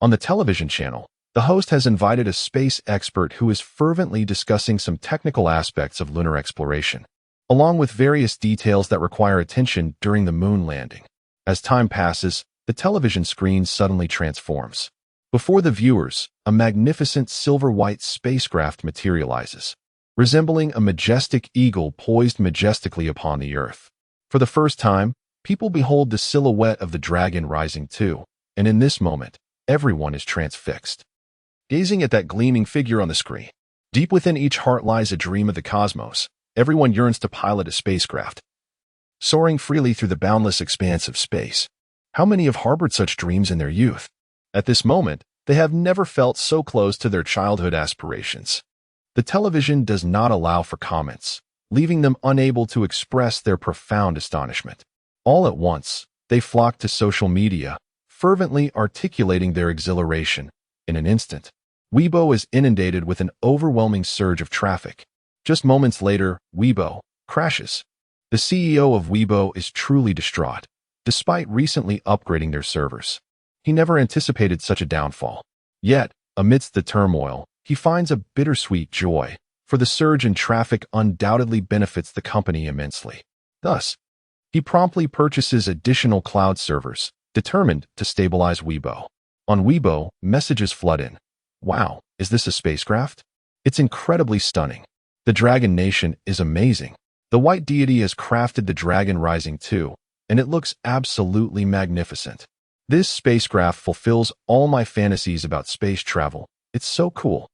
on the television channel, the host has invited a space expert who is fervently discussing some technical aspects of lunar exploration, along with various details that require attention during the moon landing. As time passes, the television screen suddenly transforms. Before the viewers, a magnificent silver-white spacecraft materializes, resembling a majestic eagle poised majestically upon the earth. For the first time, people behold the silhouette of the dragon rising too, and in this moment, everyone is transfixed, gazing at that gleaming figure on the screen. Deep within each heart lies a dream of the cosmos. Everyone yearns to pilot a spacecraft, soaring freely through the boundless expanse of space. How many have harbored such dreams in their youth? At this moment, they have never felt so close to their childhood aspirations. The television does not allow for comments, leaving them unable to express their profound astonishment. All at once, they flock to social media, fervently articulating their exhilaration. In an instant, Weibo is inundated with an overwhelming surge of traffic. Just moments later, Weibo crashes. The CEO of Weibo is truly distraught, despite recently upgrading their servers. He never anticipated such a downfall. Yet, amidst the turmoil, he finds a bittersweet joy, for the surge in traffic undoubtedly benefits the company immensely. Thus, he promptly purchases additional cloud servers, determined to stabilize Weibo. On Weibo, messages flood in. Wow, is this a spacecraft? It's incredibly stunning. The Dragon Nation is amazing. The white deity has crafted the Dragon Rising 2, and it looks absolutely magnificent. This spacecraft fulfills all my fantasies about space travel. It's so cool.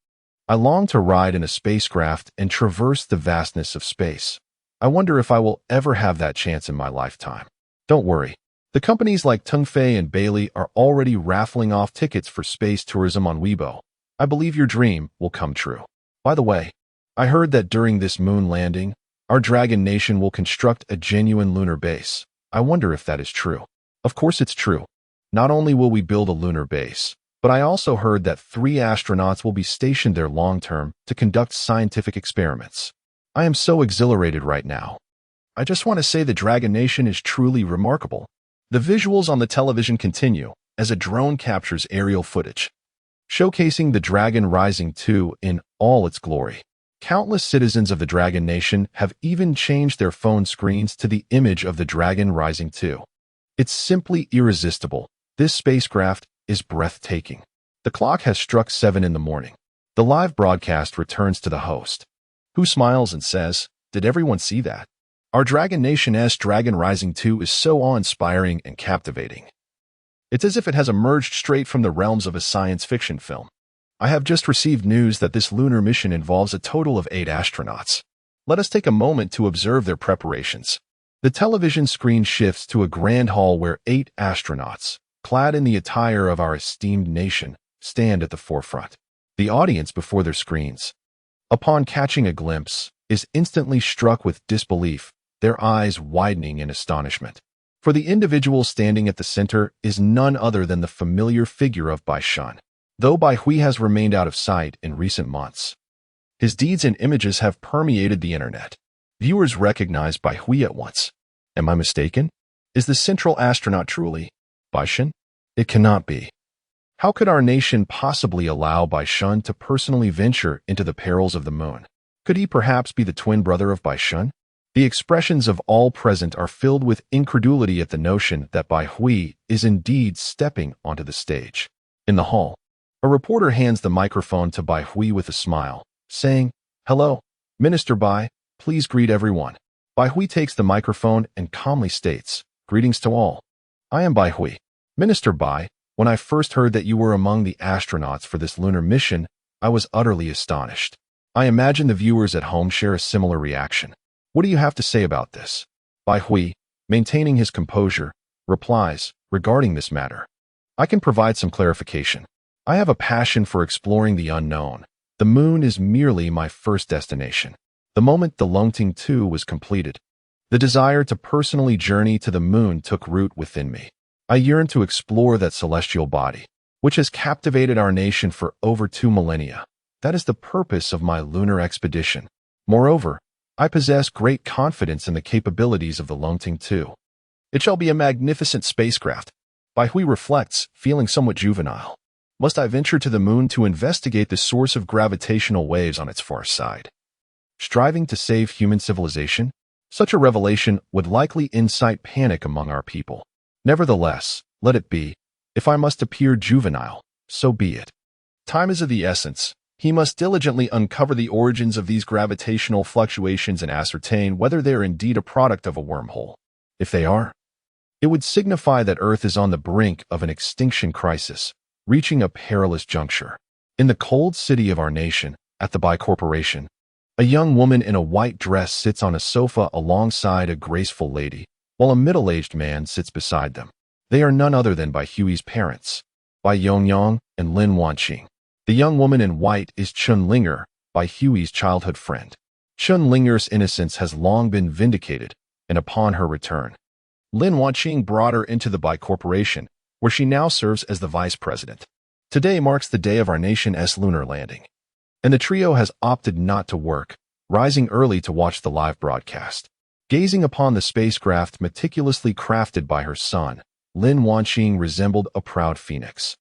I long to ride in a spacecraft and traverse the vastness of space. I wonder if I will ever have that chance in my lifetime. Don't worry. The companies like Tungfei and Bailey are already raffling off tickets for space tourism on Weibo. I believe your dream will come true. By the way, I heard that during this moon landing, our Dragon Nation will construct a genuine lunar base. I wonder if that is true. Of course it's true. Not only will we build a lunar base, but I also heard that 3 astronauts will be stationed there long-term to conduct scientific experiments. I am so exhilarated right now. I just want to say the Dragon Nation is truly remarkable. The visuals on the television continue as a drone captures aerial footage, showcasing the Dragon Rising 2 in all its glory. Countless citizens of the Dragon Nation have even changed their phone screens to the image of the Dragon Rising 2. It's simply irresistible. This spacecraft is breathtaking. The clock has struck 7 in the morning. The live broadcast returns to the host, who smiles and says, "Did everyone see that? Our Dragon Nation's Dragon Rising 2 is so awe-inspiring and captivating. It's as if it has emerged straight from the realms of a science fiction film. I have just received news that this lunar mission involves a total of 8 astronauts. Let us take a moment to observe their preparations." The television screen shifts to a grand hall where 8 astronauts, clad in the attire of our esteemed nation, stand at the forefront. The audience before their screens, upon catching a glimpse, is instantly struck with disbelief, their eyes widening in astonishment. For the individual standing at the center is none other than the familiar figure of Bai Shun. Though Bai Hui has remained out of sight in recent months, his deeds and images have permeated the internet. Viewers recognize Bai Hui at once. Am I mistaken? Is the central astronaut truly Bai Shun? It cannot be. How could our nation possibly allow Bai Shun to personally venture into the perils of the moon? Could he perhaps be the twin brother of Bai Shun? The expressions of all present are filled with incredulity at the notion that Bai Hui is indeed stepping onto the stage. In the hall, a reporter hands the microphone to Bai Hui with a smile, saying, "Hello, Minister Bai, please greet everyone." Bai Hui takes the microphone and calmly states, "Greetings to all. I am Bai Hui. Minister Bai, when I first heard that you were among the astronauts for this lunar mission, I was utterly astonished. I imagine the viewers at home share a similar reaction. What do you have to say about this?" Bai Hui, maintaining his composure, replies, "Regarding this matter, I can provide some clarification. I have a passion for exploring the unknown. The moon is merely my first destination. The moment the Longting 2 was completed, the desire to personally journey to the moon took root within me. I yearn to explore that celestial body, which has captivated our nation for over 2 millennia. That is the purpose of my lunar expedition. Moreover, I possess great confidence in the capabilities of the Longting 2. It shall be a magnificent spacecraft." Bai Hui reflects, feeling somewhat juvenile. Must I venture to the moon to investigate the source of gravitational waves on its far side? Striving to save human civilization? Such a revelation would likely incite panic among our people. Nevertheless, let it be. If I must appear juvenile, so be it. Time is of the essence. He must diligently uncover the origins of these gravitational fluctuations and ascertain whether they are indeed a product of a wormhole. If they are, it would signify that Earth is on the brink of an extinction crisis, reaching a perilous juncture. In the cold city of our nation, at the Bai Corporation, a young woman in a white dress sits on a sofa alongside a graceful lady, while a middle-aged man sits beside them. They are none other than Bai Hui's parents, Bai Yongyang and Lin Wanqing. The young woman in white is Chun Linger, Bai Hui's childhood friend. Chun Linger's innocence has long been vindicated, and upon her return, Lin Wanqing brought her into the Bai Corporation, where she now serves as the vice president. Today marks the day of our nation's lunar landing, and the trio has opted not to work, rising early to watch the live broadcast. Gazing upon the spacecraft meticulously crafted by her son, Lin Wanqing resembled a proud phoenix,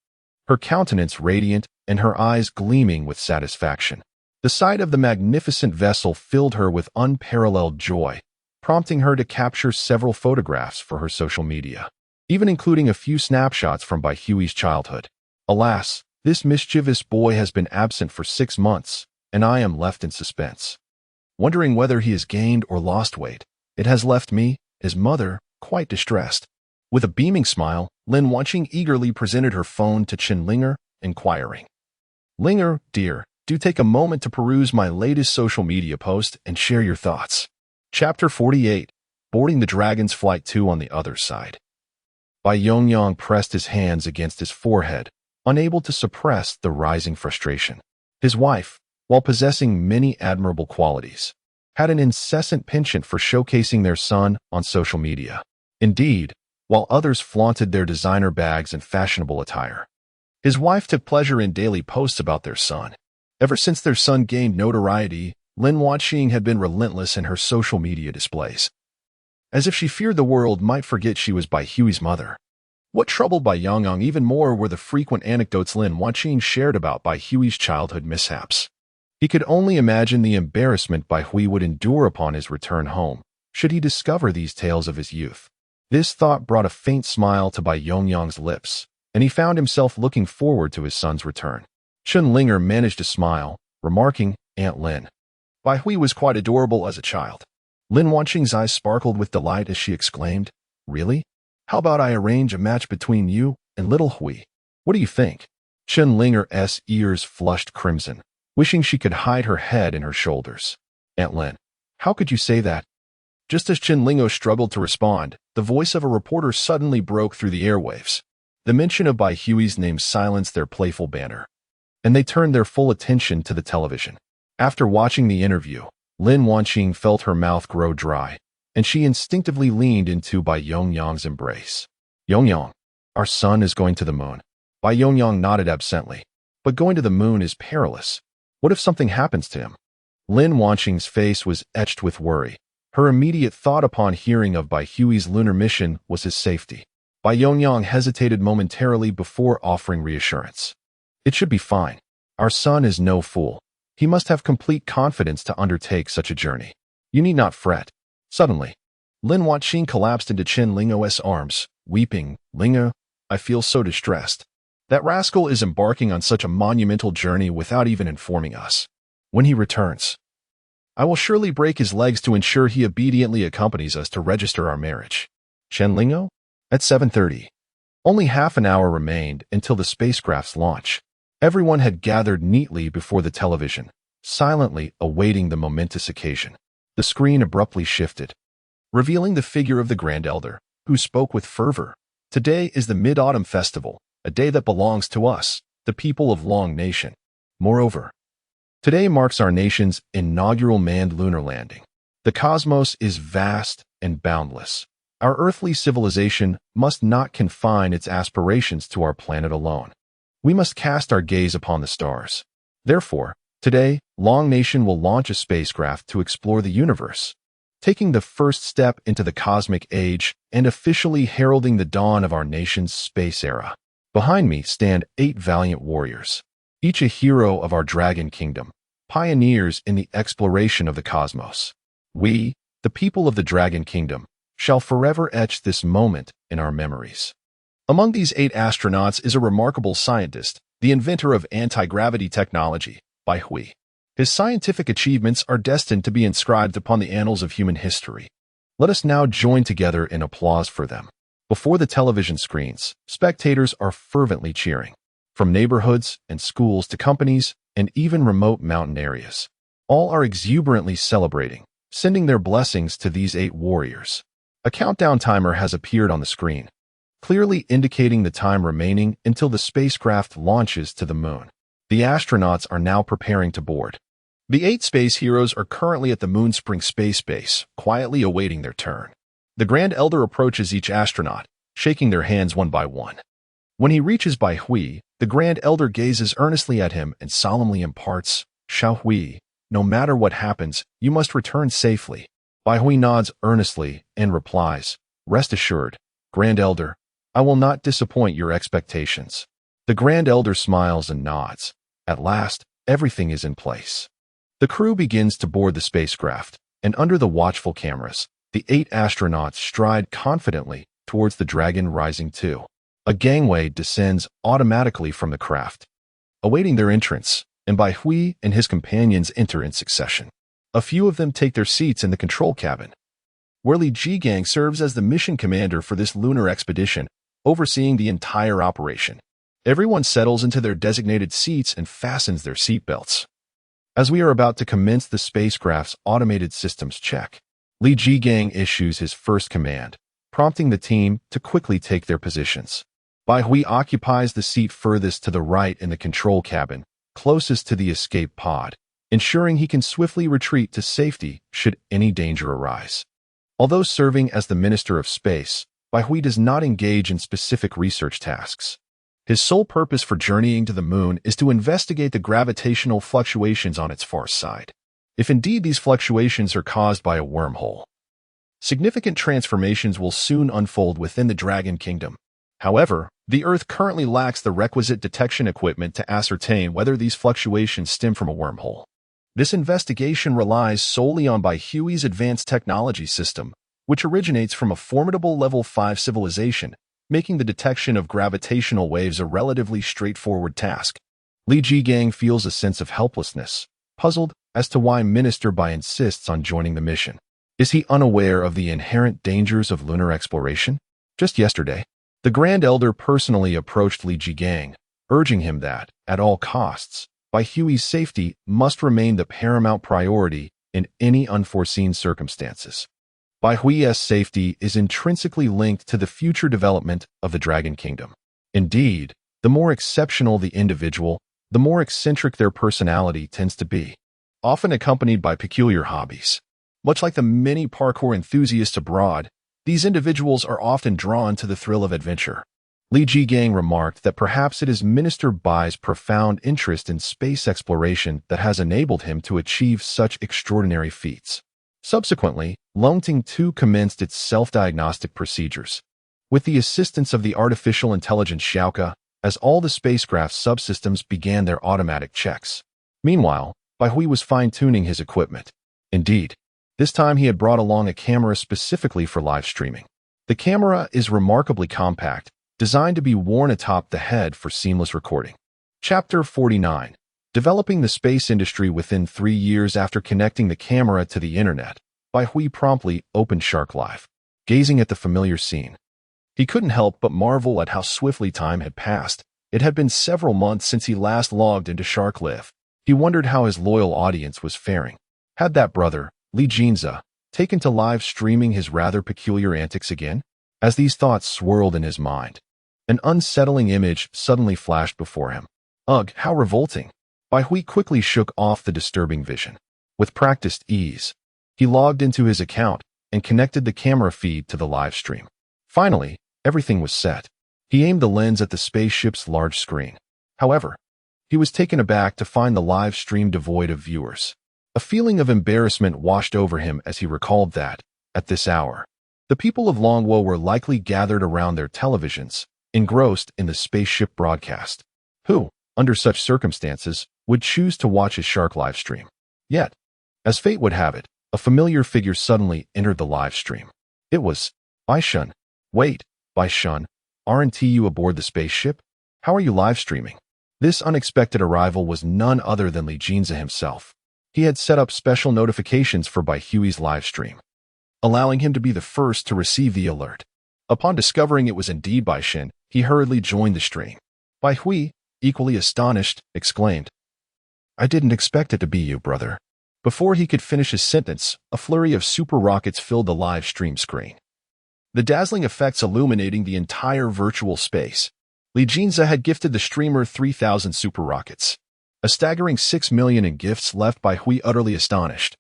her countenance radiant and her eyes gleaming with satisfaction. The sight of the magnificent vessel filled her with unparalleled joy, prompting her to capture several photographs for her social media, even including a few snapshots from Bai Hui's childhood. Alas, this mischievous boy has been absent for 6 months, and I am left in suspense. wondering whether he has gained or lost weight. It has left me, his mother, quite distressed. With a beaming smile, Lin Wanqing eagerly presented her phone to Chen Linger, inquiring, "Linger, dear, do take a moment to peruse my latest social media post and share your thoughts." Chapter 48, Boarding the Dragon's Flight 2 on the Other Side. Bai Yongyang pressed his hands against his forehead, unable to suppress the rising frustration. His wife, while possessing many admirable qualities, had an incessant penchant for showcasing their son on social media. Indeed, while others flaunted their designer bags and fashionable attire, his wife took pleasure in daily posts about their son. Ever since their son gained notoriety, Lin Wanqing had been relentless in her social media displays, as if she feared the world might forget she was Bai Hui's mother. What troubled Bai Yongyang even more were the frequent anecdotes Lin Wanqing shared about Bai Hui's childhood mishaps. He could only imagine the embarrassment Bai Hui would endure upon his return home, should he discover these tales of his youth. This thought brought a faint smile to Bai Yongyang's lips, and he found himself looking forward to his son's return. Chen Linger managed to smile, remarking, "Aunt Lin, Bai Hui was quite adorable as a child." Lin Wanqing's eyes sparkled with delight as she exclaimed, "Really? How about I arrange a match between you and little Hui? What do you think?" Chen Linger's ears flushed crimson, wishing she could hide her head in her shoulders. "Aunt Lin, how could you say that?" Just as Chen Lingo struggled to respond, the voice of a reporter suddenly broke through the airwaves. The mention of Bai Hui's name silenced their playful banter, and they turned their full attention to the television. After watching the interview, Lin Wanqing felt her mouth grow dry, and she instinctively leaned into Bai Yongyang's embrace. "Yongyang, our son is going to the moon." Bai Yongyang nodded absently. "But going to the moon is perilous. What if something happens to him?" Lin Wanqing's face was etched with worry. Her immediate thought upon hearing of Bai Hui's lunar mission was his safety. Bai Yongyang hesitated momentarily before offering reassurance. "It should be fine. Our son is no fool. He must have complete confidence to undertake such a journey. You need not fret." Suddenly, Lin Wanqing collapsed into Chen Lingo's arms, weeping. "Lingo, I feel so distressed. That rascal is embarking on such a monumental journey without even informing us. When he returns, I will surely break his legs to ensure he obediently accompanies us to register our marriage." Chen Lingo? At 7:30. Only half an hour remained until the spacecraft's launch. Everyone had gathered neatly before the television, silently awaiting the momentous occasion. The screen abruptly shifted, revealing the figure of the Grand Elder, who spoke with fervor. "Today is the Mid-Autumn Festival, a day that belongs to us, the people of Long Nation. Moreover, today marks our nation's inaugural manned lunar landing. The cosmos is vast and boundless. Our earthly civilization must not confine its aspirations to our planet alone. We must cast our gaze upon the stars. Therefore, today, Long Nation will launch a spacecraft to explore the universe, taking the first step into the cosmic age and officially heralding the dawn of our nation's space era. Behind me stand 8 valiant warriors, each a hero of our Dragon Kingdom, pioneers in the exploration of the cosmos. We, the people of the Dragon Kingdom, shall forever etch this moment in our memories." Among these 8 astronauts is a remarkable scientist, the inventor of anti-gravity technology, Bai Hui. His scientific achievements are destined to be inscribed upon the annals of human history. Let us now join together in applause for them. Before the television screens, spectators are fervently cheering. From neighborhoods and schools to companies and even remote mountain areas, all are exuberantly celebrating, sending their blessings to these 8 warriors. A countdown timer has appeared on the screen, clearly indicating the time remaining until the spacecraft launches to the moon. The astronauts are now preparing to board. The 8 space heroes are currently at the Moonspring Space Base, quietly awaiting their turn. The Grand Elder approaches each astronaut, shaking their hands one by one. When he reaches Bai Hui, the Grand Elder gazes earnestly at him and solemnly imparts, "Xiao Hui, no matter what happens, you must return safely." Bai Hui nods earnestly and replies, "Rest assured, Grand Elder, I will not disappoint your expectations." The Grand Elder smiles and nods. At last, everything is in place. The crew begins to board the spacecraft, and under the watchful cameras, the 8 astronauts stride confidently towards the Dragon Rising 2. A gangway descends automatically from the craft, awaiting their entrance, and Bai Hui and his companions enter in succession. A few of them take their seats in the control cabin, where Li Jigang serves as the mission commander for this lunar expedition, overseeing the entire operation. Everyone settles into their designated seats and fastens their seatbelts. As we are about to commence the spacecraft's automated systems check, Li Jigang issues his first command, prompting the team to quickly take their positions. Bai Hui occupies the seat furthest to the right in the control cabin, closest to the escape pod, ensuring he can swiftly retreat to safety should any danger arise. Although serving as the Minister of Space, Bai Hui does not engage in specific research tasks. His sole purpose for journeying to the moon is to investigate the gravitational fluctuations on its far side, if indeed these fluctuations are caused by a wormhole. Significant transformations will soon unfold within the Dragon Kingdom. However, the Earth currently lacks the requisite detection equipment to ascertain whether these fluctuations stem from a wormhole. This investigation relies solely on Bai Hui's advanced technology system, which originates from a formidable Level 5 civilization, making the detection of gravitational waves a relatively straightforward task. Li Jigang feels a sense of helplessness, puzzled as to why Minister Bai insists on joining the mission. Is he unaware of the inherent dangers of lunar exploration? Just yesterday, the Grand Elder personally approached Li Jigang, urging him that, at all costs, Bai Hui's safety must remain the paramount priority in any unforeseen circumstances. Bai Hui's safety is intrinsically linked to the future development of the Dragon Kingdom. Indeed, the more exceptional the individual, the more eccentric their personality tends to be, often accompanied by peculiar hobbies. Much like the many parkour enthusiasts abroad, these individuals are often drawn to the thrill of adventure. Li Jigang remarked that perhaps it is Minister Bai's profound interest in space exploration that has enabled him to achieve such extraordinary feats. Subsequently, Longting 2 commenced its self-diagnostic procedures, with the assistance of the artificial intelligence Xiaoka, as all the spacecraft's subsystems began their automatic checks. Meanwhile, Bai Hui was fine-tuning his equipment. Indeed, this time he had brought along a camera specifically for live streaming. The camera is remarkably compact, designed to be worn atop the head for seamless recording. Chapter 49. Developing the space industry within 3 years after connecting the camera to the internet, Bai Hui promptly opened Shark Live. Gazing at the familiar scene, he couldn't help but marvel at how swiftly time had passed. It had been several months since he last logged into Shark Live. He wondered how his loyal audience was faring. Had that brother, Li Jinza, taken to live streaming his rather peculiar antics again? As these thoughts swirled in his mind, an unsettling image suddenly flashed before him. Ugh, how revolting! Bai Hui quickly shook off the disturbing vision. With practiced ease, he logged into his account and connected the camera feed to the live stream. Finally, everything was set. He aimed the lens at the spaceship's large screen. However, he was taken aback to find the live stream devoid of viewers. A feeling of embarrassment washed over him as he recalled that, at this hour, the people of Longwo were likely gathered around their televisions, engrossed in the spaceship broadcast. Who, under such circumstances, would choose to watch his Shark live stream? Yet, as fate would have it, a familiar figure suddenly entered the live stream. It was Bai Shun. Wait, Bai Shun, aren't you aboard the spaceship? How are you live streaming? This unexpected arrival was none other than Li Jinza himself. He had set up special notifications for Bai Hui's live stream, allowing him to be the first to receive the alert. Upon discovering it was indeed Bai Shun, he hurriedly joined the stream. Bai Hui, equally astonished, exclaimed, "I didn't expect it to be you, brother." Before he could finish his sentence, a flurry of super rockets filled the live stream screen, the dazzling effects illuminating the entire virtual space. Li Jinza had gifted the streamer 3,000 super rockets, a staggering 6 million in gifts left Bai Hui utterly astonished.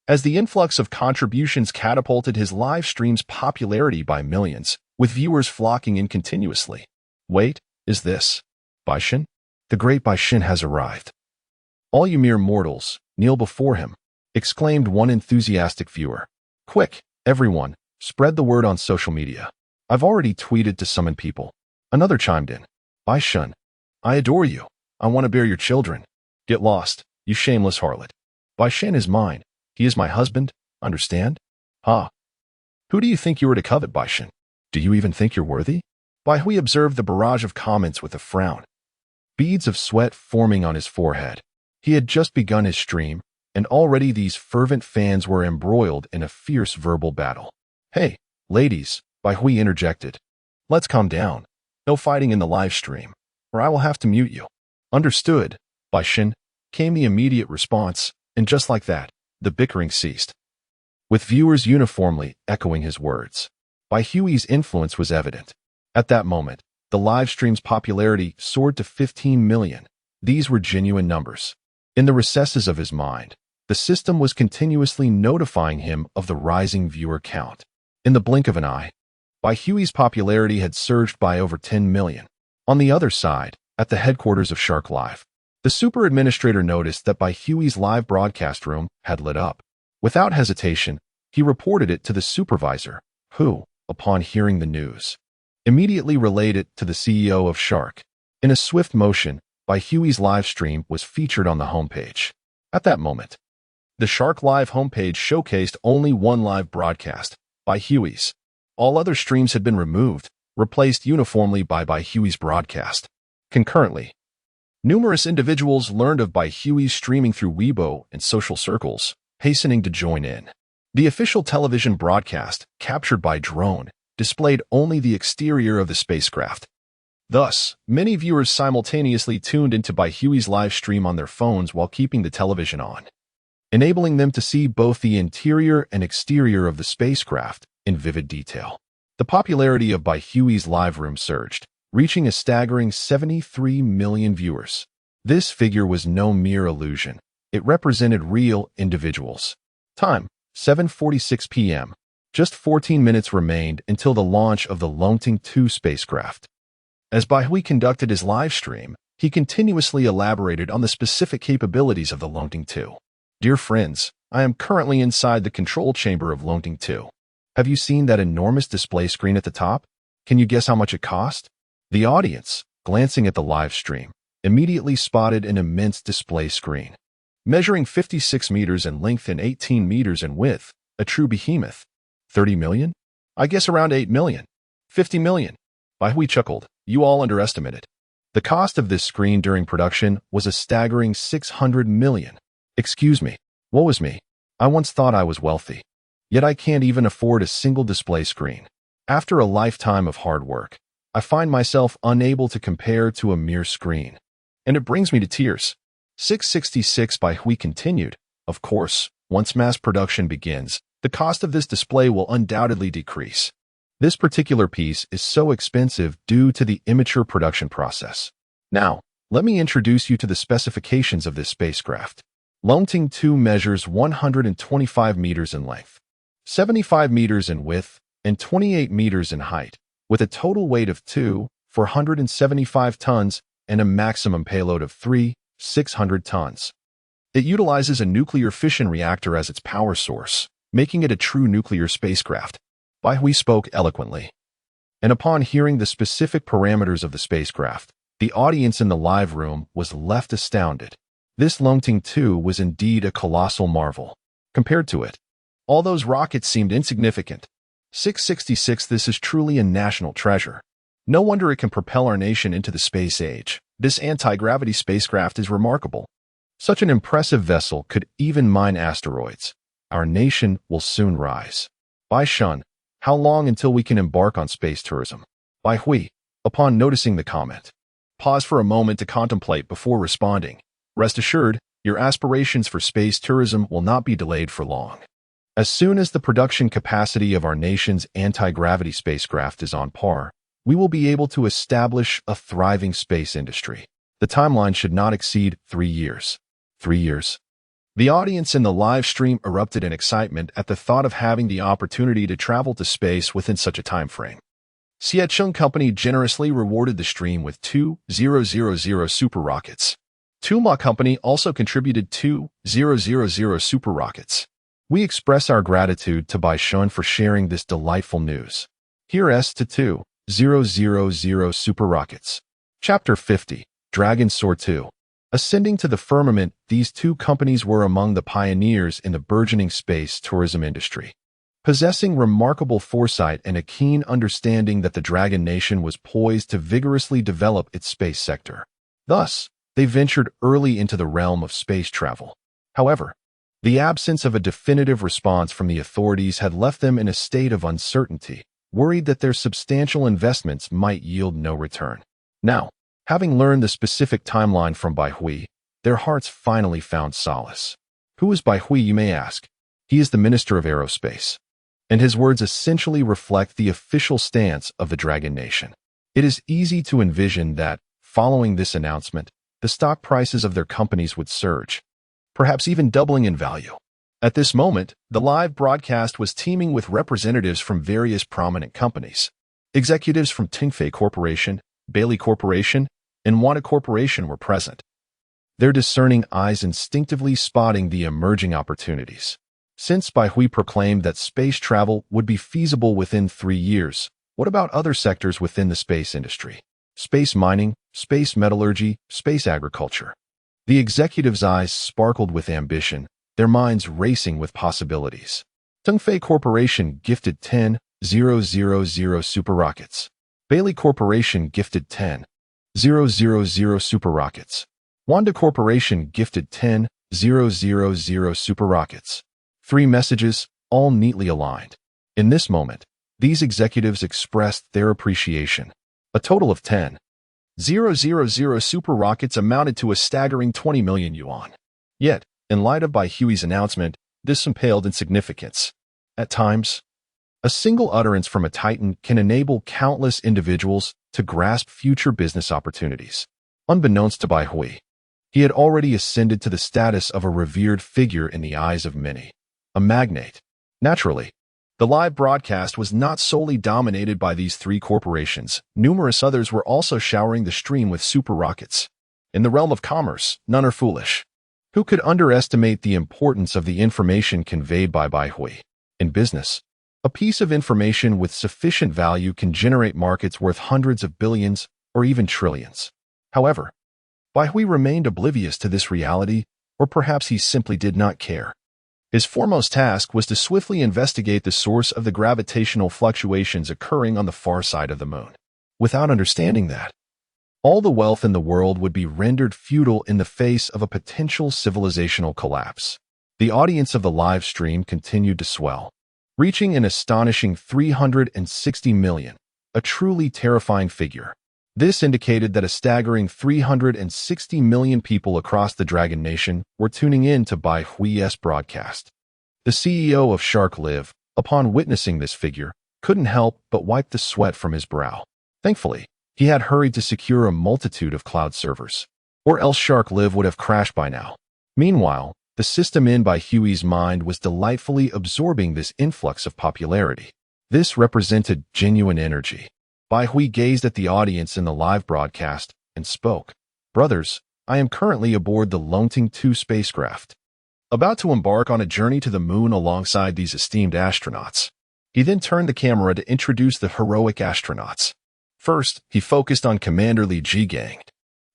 As the influx of contributions catapulted his live stream's popularity by millions, with viewers flocking in continuously. Wait, is this Bai Shun? The great Bai Shun has arrived. All you mere mortals, kneel before him, exclaimed one enthusiastic viewer. Quick, everyone, spread the word on social media. I've already tweeted to summon people. Another chimed in. Bai Shun, I adore you. I want to bear your children. Get lost, you shameless harlot. Bai Shun is mine. He is my husband, understand? Ha. Who do you think you are to covet, Bai Shun? Do you even think you're worthy? Bai Hui observed the barrage of comments with a frown, beads of sweat forming on his forehead. He had just begun his stream, and already these fervent fans were embroiled in a fierce verbal battle. "Hey, ladies," Bai Hui interjected. "Let's calm down. No fighting in the live stream, or I will have to mute you." "Understood," Bai Shin, came the immediate response, and just like that, the bickering ceased, with viewers uniformly echoing his words. Bai Hui's influence was evident. At that moment, the live stream's popularity soared to 15 million. These were genuine numbers. In the recesses of his mind, the system was continuously notifying him of the rising viewer count. In the blink of an eye, Bai Hui's popularity had surged by over 10 million. On the other side, at the headquarters of Shark Live, the super administrator noticed that Bai Hui's live broadcast room had lit up. Without hesitation, he reported it to the supervisor, who, upon hearing the news, immediately relayed it to the CEO of Shark. In a swift motion, Bai Hui's live stream was featured on the homepage. At that moment, the Shark Live homepage showcased only one live broadcast, Bai Hui's. All other streams had been removed, replaced uniformly by Bai Hui's broadcast. Concurrently, numerous individuals learned of Bai Hui's streaming through Weibo and social circles, hastening to join in. The official television broadcast, captured by drone, displayed only the exterior of the spacecraft. Thus, many viewers simultaneously tuned into Bai Hui's live stream on their phones while keeping the television on, enabling them to see both the interior and exterior of the spacecraft in vivid detail. The popularity of Bai Hui's live room surged, reaching a staggering 73 million viewers. This figure was no mere illusion. It represented real individuals. Time, 7:46 p.m. Just 14 minutes remained until the launch of the Longting 2 spacecraft. As Bai Hui conducted his live stream, he continuously elaborated on the specific capabilities of the Longting 2. "Dear friends, I am currently inside the control chamber of Longting 2. Have you seen that enormous display screen at the top? Can you guess how much it cost?" The audience, glancing at the live stream, immediately spotted an immense display screen. Measuring 56 meters in length and 18 meters in width, a true behemoth. 30 million? I guess around 8 million. 50 million. Bai Hui chuckled. "You all underestimate it. The cost of this screen during production was a staggering 600 million. Excuse me, woe is me. I once thought I was wealthy. Yet I can't even afford a single display screen. After a lifetime of hard work, I find myself unable to compare to a mere screen. And it brings me to tears." 666 Bai Hui continued. "Of course, once mass production begins, the cost of this display will undoubtedly decrease. This particular piece is so expensive due to the immature production process. Now, let me introduce you to the specifications of this spacecraft. Longting 2 measures 125 meters in length, 75 meters in width, and 28 meters in height, with a total weight of 475 tons and a maximum payload of 600 tons. It utilizes a nuclear fission reactor as its power source, making it a true nuclear spacecraft." Bai Hui spoke eloquently. And upon hearing the specific parameters of the spacecraft, the audience in the live room was left astounded. This Longting 2 was indeed a colossal marvel. Compared to it, all those rockets seemed insignificant. 666 This is truly a national treasure. No wonder it can propel our nation into the space age. This anti-gravity spacecraft is remarkable. Such an impressive vessel could even mine asteroids. Our nation will soon rise. Bai Shun, how long until we can embark on space tourism? Bai Hui, upon noticing the comment, paused for a moment to contemplate before responding. Rest assured, your aspirations for space tourism will not be delayed for long. As soon as the production capacity of our nation's anti-gravity spacecraft is on par, we will be able to establish a thriving space industry. The timeline should not exceed 3 years. 3 years. The audience in the live stream erupted in excitement at the thought of having the opportunity to travel to space within such a time frame. Xiecheng Company generously rewarded the stream with 2,000 super rockets. Tuma Company also contributed 2,000 super rockets. We express our gratitude to Bai Shun for sharing this delightful news. Here S to 2,000 super rockets. Chapter 50, Dragon Soar 2. Ascending to the firmament, these two companies were among the pioneers in the burgeoning space tourism industry. Possessing remarkable foresight and a keen understanding that the Dragon Nation was poised to vigorously develop its space sector. Thus, they ventured early into the realm of space travel. However, The absence of a definitive response from the authorities had left them in a state of uncertainty, worried that their substantial investments might yield no return. Now, having learned the specific timeline from Bai Hui, their hearts finally found solace. Who is Bai Hui, you may ask? He is the Minister of Aerospace, and his words essentially reflect the official stance of the Dragon Nation. It is easy to envision that, following this announcement, the stock prices of their companies would surge, perhaps even doubling in value. At this moment, the live broadcast was teeming with representatives from various prominent companies. Executives from Tingfei Corporation, Bailey Corporation, and Wanda Corporation were present, their discerning eyes instinctively spotting the emerging opportunities. Since Bai Hui proclaimed that space travel would be feasible within 3 years, what about other sectors within the space industry? Space mining, space metallurgy, space agriculture. The executives' eyes sparkled with ambition, their minds racing with possibilities. Tingfei Corporation gifted 10,000 super rockets. Bailey Corporation gifted 10,000 super rockets. Wanda Corporation gifted 10,000 super rockets. 3 messages, all neatly aligned. In this moment, these executives expressed their appreciation. A total of 10,000 super rockets amounted to a staggering 20 million yuan. Yet, in light of Bai Hui's announcement, this paled in significance. At times, a single utterance from a titan can enable countless individuals to grasp future business opportunities. Unbeknownst to Bai Hui, he had already ascended to the status of a revered figure in the eyes of many, a magnate. Naturally, the live broadcast was not solely dominated by these 3 corporations. Numerous others were also showering the stream with super rockets. In the realm of commerce, none are foolish. Who could underestimate the importance of the information conveyed by Bai Hui? In business, a piece of information with sufficient value can generate markets worth hundreds of billions or even trillions. However, Bai Hui remained oblivious to this reality, or perhaps he simply did not care. His foremost task was to swiftly investigate the source of the gravitational fluctuations occurring on the far side of the moon. Without understanding that, all the wealth in the world would be rendered futile in the face of a potential civilizational collapse. The audience of the live stream continued to swell, reaching an astonishing 360 million, a truly terrifying figure. This indicated that a staggering 360 million people across the Dragon Nation were tuning in to Bai Hui's broadcast. The CEO of Shark Live, upon witnessing this figure, couldn't help but wipe the sweat from his brow. Thankfully, he had hurried to secure a multitude of cloud servers, or else Shark Live would have crashed by now. Meanwhile, the system in Bai Hui's mind was delightfully absorbing this influx of popularity. This represented genuine energy. Bai Hui gazed at the audience in the live broadcast and spoke. "Brothers, I am currently aboard the Longting 2 spacecraft, about to embark on a journey to the moon alongside these esteemed astronauts." He then turned the camera to introduce the heroic astronauts. First, he focused on Commander Li Jigang,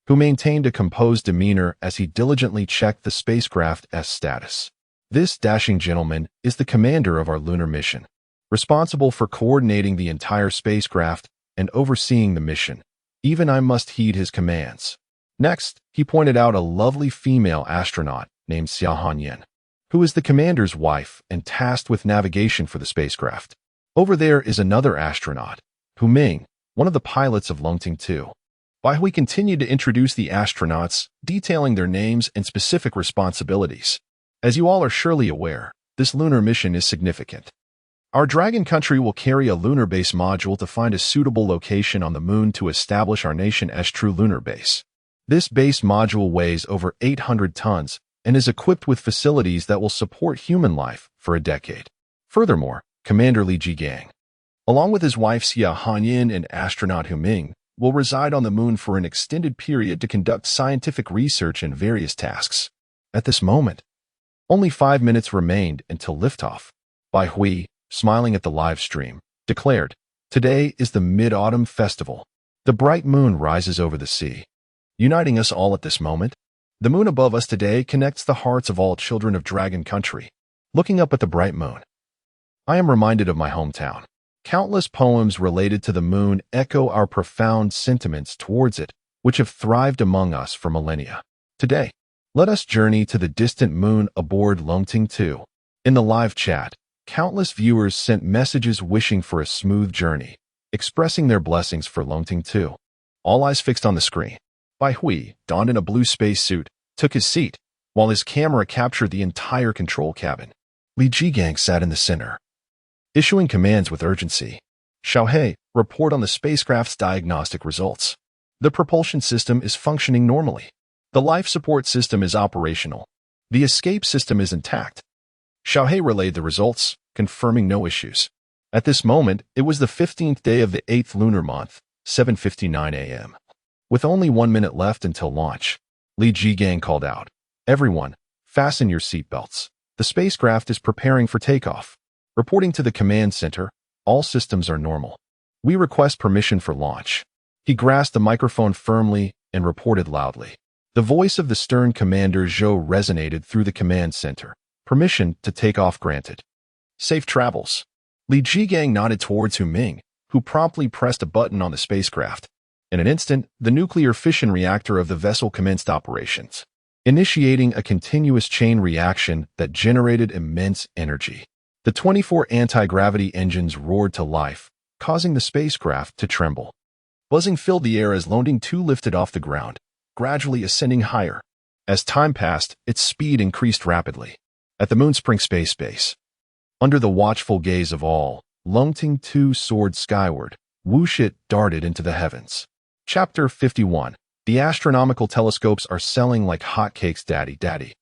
who maintained a composed demeanor as he diligently checked the spacecraft's status. This dashing gentleman is the commander of our lunar mission, responsible for coordinating the entire spacecraft and overseeing the mission. Even I must heed his commands. Next, he pointed out a lovely female astronaut named Xia Hanyan, who is the commander's wife and tasked with navigation for the spacecraft. Over there is another astronaut, Hu Ming, one of the pilots of Longting 2. Bai Hui continued to introduce the astronauts, detailing their names and specific responsibilities. As you all are surely aware, this lunar mission is significant. Our Dragon country will carry a lunar base module to find a suitable location on the moon to establish our nation's true lunar base. This base module weighs over 800 tons and is equipped with facilities that will support human life for a decade. Furthermore, Commander Li Jigang, along with his wife Xia Hanyin and astronaut Hu Ming, will reside on the moon for an extended period to conduct scientific research and various tasks. At this moment, only 5 minutes remained until liftoff. Bai Hui, smiling at the live stream, declared, "Today is the Mid-Autumn Festival. The bright moon rises over the sea, uniting us all at this moment. The moon above us today connects the hearts of all children of Dragon Country. Looking up at the bright moon, I am reminded of my hometown. Countless poems related to the moon echo our profound sentiments towards it, which have thrived among us for millennia. Today, Let us journey to the distant moon aboard Longting 2. In the live chat, countless viewers sent messages wishing for a smooth journey, expressing their blessings for Longting 2. All eyes fixed on the screen. Bai Hui, donned in a blue spacesuit, took his seat, while his camera captured the entire control cabin. Li Jigang sat in the center, issuing commands with urgency. Xiaohei, report on the spacecraft's diagnostic results. The propulsion system is functioning normally. The life support system is operational. The escape system is intact. Xiaohei relayed the results, confirming no issues. At this moment, it was the 15th day of the 8th lunar month, 7:59 a.m. With only 1 minute left until launch, Li Jigang called out, "Everyone, fasten your seatbelts. The spacecraft is preparing for takeoff. Reporting to the command center, all systems are normal. We request permission for launch." He grasped the microphone firmly and reported loudly. The voice of the stern commander Zhou resonated through the command center. Permission to take off granted. Safe travels. Li Jigang nodded towards Hu Ming, who promptly pressed a button on the spacecraft. In an instant, the nuclear fission reactor of the vessel commenced operations, initiating a continuous chain reaction that generated immense energy. The 24 anti-gravity engines roared to life, causing the spacecraft to tremble. Buzzing filled the air as Longting 2 lifted off the ground, gradually ascending higher. As time passed, its speed increased rapidly. At the Moonspring Space Base, under the watchful gaze of all, Longting 2 soared skyward. Whoosh, it darted into the heavens. Chapter 51. The astronomical telescopes are selling like hotcakes, daddy.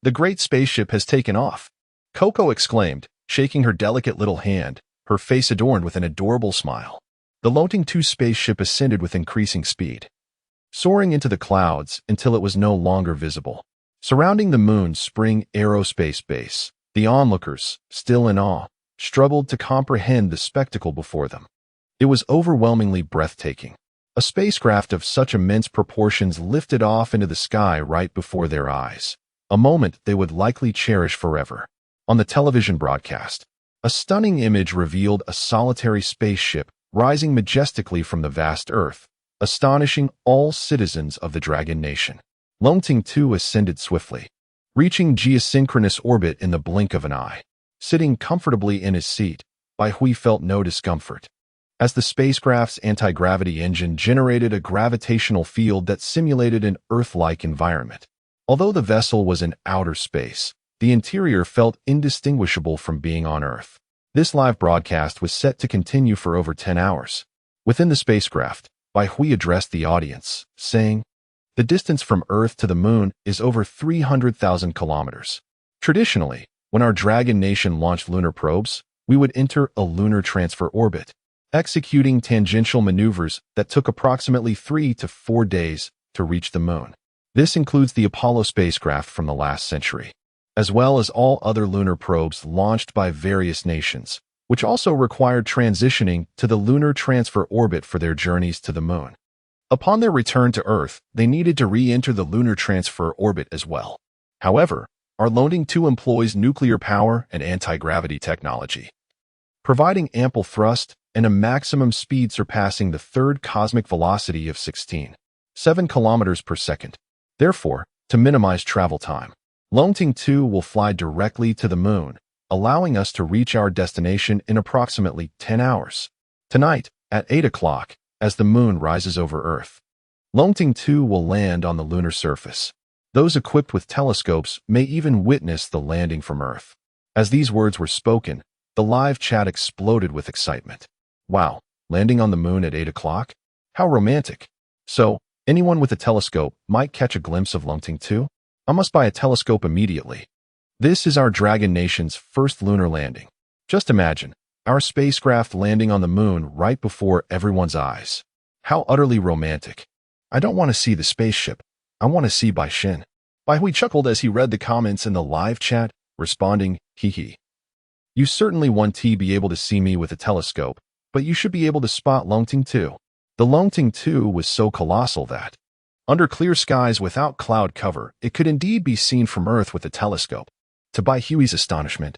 The great spaceship has taken off. Coco exclaimed, shaking her delicate little hand, her face adorned with an adorable smile. The Longting 2 spaceship ascended with increasing speed, soaring into the clouds until it was no longer visible. Surrounding the Moonspring Aerospace Base, the onlookers, still in awe, struggled to comprehend the spectacle before them. It was overwhelmingly breathtaking. A spacecraft of such immense proportions lifted off into the sky right before their eyes, a moment they would likely cherish forever. On the television broadcast, a stunning image revealed a solitary spaceship rising majestically from the vast Earth, astonishing all citizens of the Dragon Nation. Longting 2 ascended swiftly, reaching geosynchronous orbit in the blink of an eye. Sitting comfortably in his seat, Bai Hui felt no discomfort, as the spacecraft's anti-gravity engine generated a gravitational field that simulated an Earth-like environment. Although the vessel was in outer space, the interior felt indistinguishable from being on Earth. This live broadcast was set to continue for over 10 hours. Within the spacecraft, Bai Hui addressed the audience, saying, "The distance from Earth to the Moon is over 300,000 kilometers. Traditionally, when our Dragon Nation launched lunar probes, we would enter a lunar transfer orbit, executing tangential maneuvers that took approximately 3 to 4 days to reach the Moon. This includes the Apollo spacecraft from the last century, as well as all other lunar probes launched by various nations, which also required transitioning to the lunar transfer orbit for their journeys to the Moon. Upon their return to Earth, they needed to re-enter the lunar transfer orbit as well. However, our Longting 2 employs nuclear power and anti-gravity technology, providing ample thrust and a maximum speed surpassing the third cosmic velocity of 16.7 kilometers per second. Therefore, to minimize travel time, Longting 2 will fly directly to the Moon, allowing us to reach our destination in approximately 10 hours. Tonight, at 8 o'clock, as the Moon rises over Earth, Longting 2 will land on the lunar surface. Those equipped with telescopes may even witness the landing from Earth." As these words were spoken, the live chat exploded with excitement. Wow, landing on the Moon at 8 o'clock? How romantic. So, anyone with a telescope might catch a glimpse of Longting 2? I must buy a telescope immediately. This is our Dragon Nation's first lunar landing. Just imagine, our spacecraft landing on the Moon right before everyone's eyes. How utterly romantic. I don't want to see the spaceship. I want to see Bai Shin. Bai Hui chuckled as he read the comments in the live chat, responding, "Hee hee. You certainly want to be able to see me with a telescope, but you should be able to spot Longting 2. The Longting 2 was so colossal that, under clear skies without cloud cover, it could indeed be seen from Earth with a telescope." To Bai Hui's astonishment,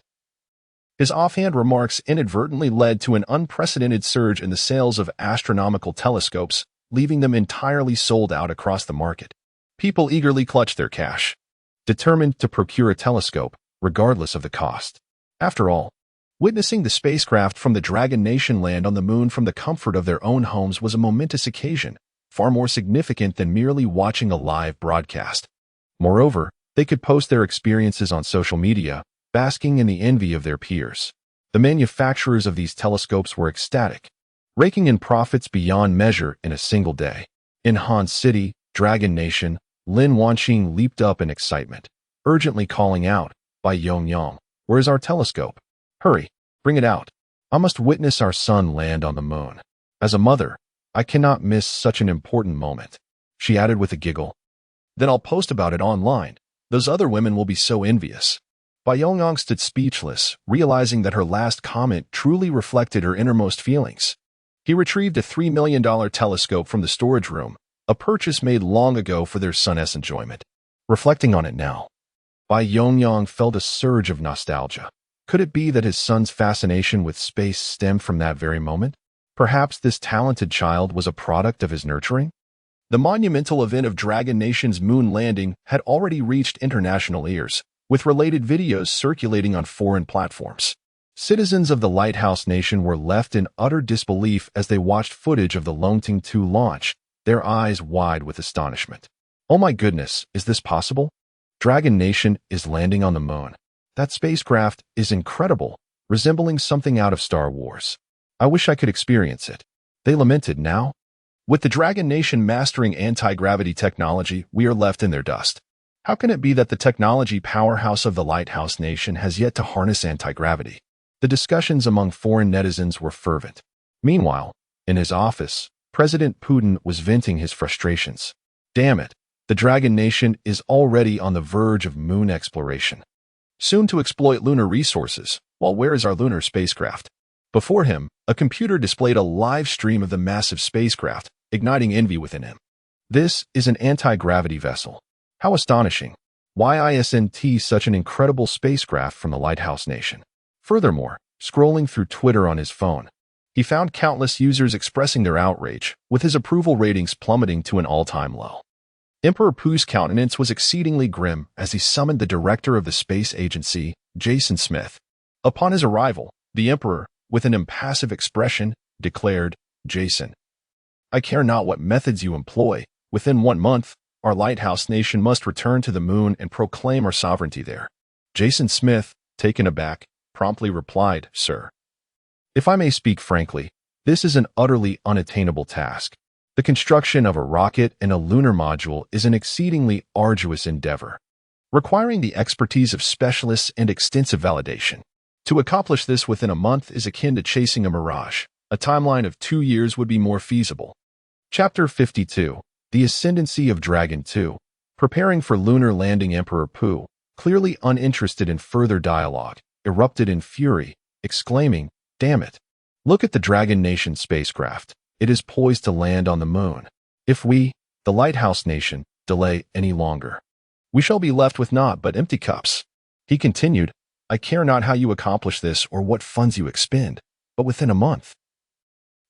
his offhand remarks inadvertently led to an unprecedented surge in the sales of astronomical telescopes, leaving them entirely sold out across the market. People eagerly clutched their cash. determined to procure a telescope, regardless of the cost. After all, witnessing the spacecraft from the Dragon Nation land on the moon from the comfort of their own homes was a momentous occasion, far more significant than merely watching a live broadcast. Moreover, they could post their experiences on social media, basking in the envy of their peers. The manufacturers of these telescopes were ecstatic, raking in profits beyond measure in a single day. In Han City, Dragon Nation, Lin Wanqing leaped up in excitement, urgently calling out, "By Yongyang, where is our telescope? Hurry, bring it out. I must witness our son land on the moon. As a mother, I cannot miss such an important moment," she added with a giggle. "Then I'll post about it online. Those other women will be so envious." Bai Yongyang stood speechless, realizing that her last comment truly reflected her innermost feelings. He retrieved a $3 million telescope from the storage room, a purchase made long ago for their son's enjoyment. Reflecting on it now, Bai Yongyang felt a surge of nostalgia. Could it be that his son's fascination with space stemmed from that very moment? Perhaps this talented child was a product of his nurturing? The monumental event of Dragon Nation's moon landing had already reached international ears, with related videos circulating on foreign platforms. Citizens of the Lighthouse Nation were left in utter disbelief as they watched footage of the Longting 2 launch, their eyes wide with astonishment. "Oh my goodness, is this possible? Dragon Nation is landing on the moon. That spacecraft is incredible, resembling something out of Star Wars. I wish I could experience it," they lamented. Now, with the Dragon Nation mastering anti-gravity technology, we are left in their dust. How can it be that the technology powerhouse of the Lighthouse Nation has yet to harness anti-gravity? The discussions among foreign netizens were fervent. Meanwhile, in his office, President Putin was venting his frustrations. "Damn it, the Dragon Nation is already on the verge of moon exploration. Soon to exploit lunar resources, while where is our lunar spacecraft?" Before him, a computer displayed a live stream of the massive spacecraft, igniting envy within him. "This is an anti-gravity vessel. How astonishing. Why isn't such an incredible spacecraft from the Lighthouse Nation?" Furthermore, scrolling through Twitter on his phone, he found countless users expressing their outrage, with his approval ratings plummeting to an all-time low. Emperor Pu's countenance was exceedingly grim as he summoned the director of the space agency, Jason Smith. Upon his arrival, the emperor, with an impassive expression, declared, "Jason, I care not what methods you employ. Within 1 month, our Lighthouse Nation must return to the moon and proclaim our sovereignty there." Jason Smith, taken aback, promptly replied, "Sir, if I may speak frankly, this is an utterly unattainable task. The construction of a rocket and a lunar module is an exceedingly arduous endeavor, requiring the expertise of specialists and extensive validation. To accomplish this within a month is akin to chasing a mirage. A timeline of 2 years would be more feasible." Chapter 52. The Ascendancy of Dragon 2. Preparing for lunar landing. Emperor Pu, clearly uninterested in further dialogue, erupted in fury, exclaiming, "Damn it! Look at the Dragon Nation spacecraft. It is poised to land on the moon. If we, the Lighthouse Nation, delay any longer, we shall be left with naught but empty cups." He continued, "I care not how you accomplish this or what funds you expend, but within a month,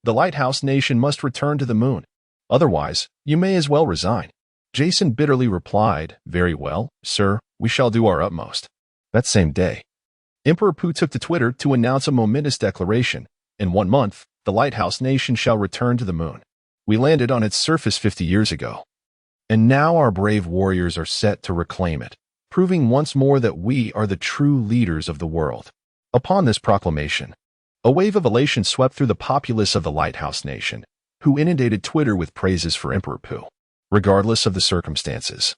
the Lighthouse Nation must return to the moon. Otherwise, you may as well resign." Jason bitterly replied, "Very well, sir, we shall do our utmost." That same day, Emperor Pu took to Twitter to announce a momentous declaration. "In 1 month, the Lighthouse Nation shall return to the moon. We landed on its surface 50 years ago, and now our brave warriors are set to reclaim it, proving once more that we are the true leaders of the world." Upon this proclamation, a wave of elation swept through the populace of the Lighthouse Nation, who inundated Twitter with praises for Emperor Pu. Regardless of the circumstances,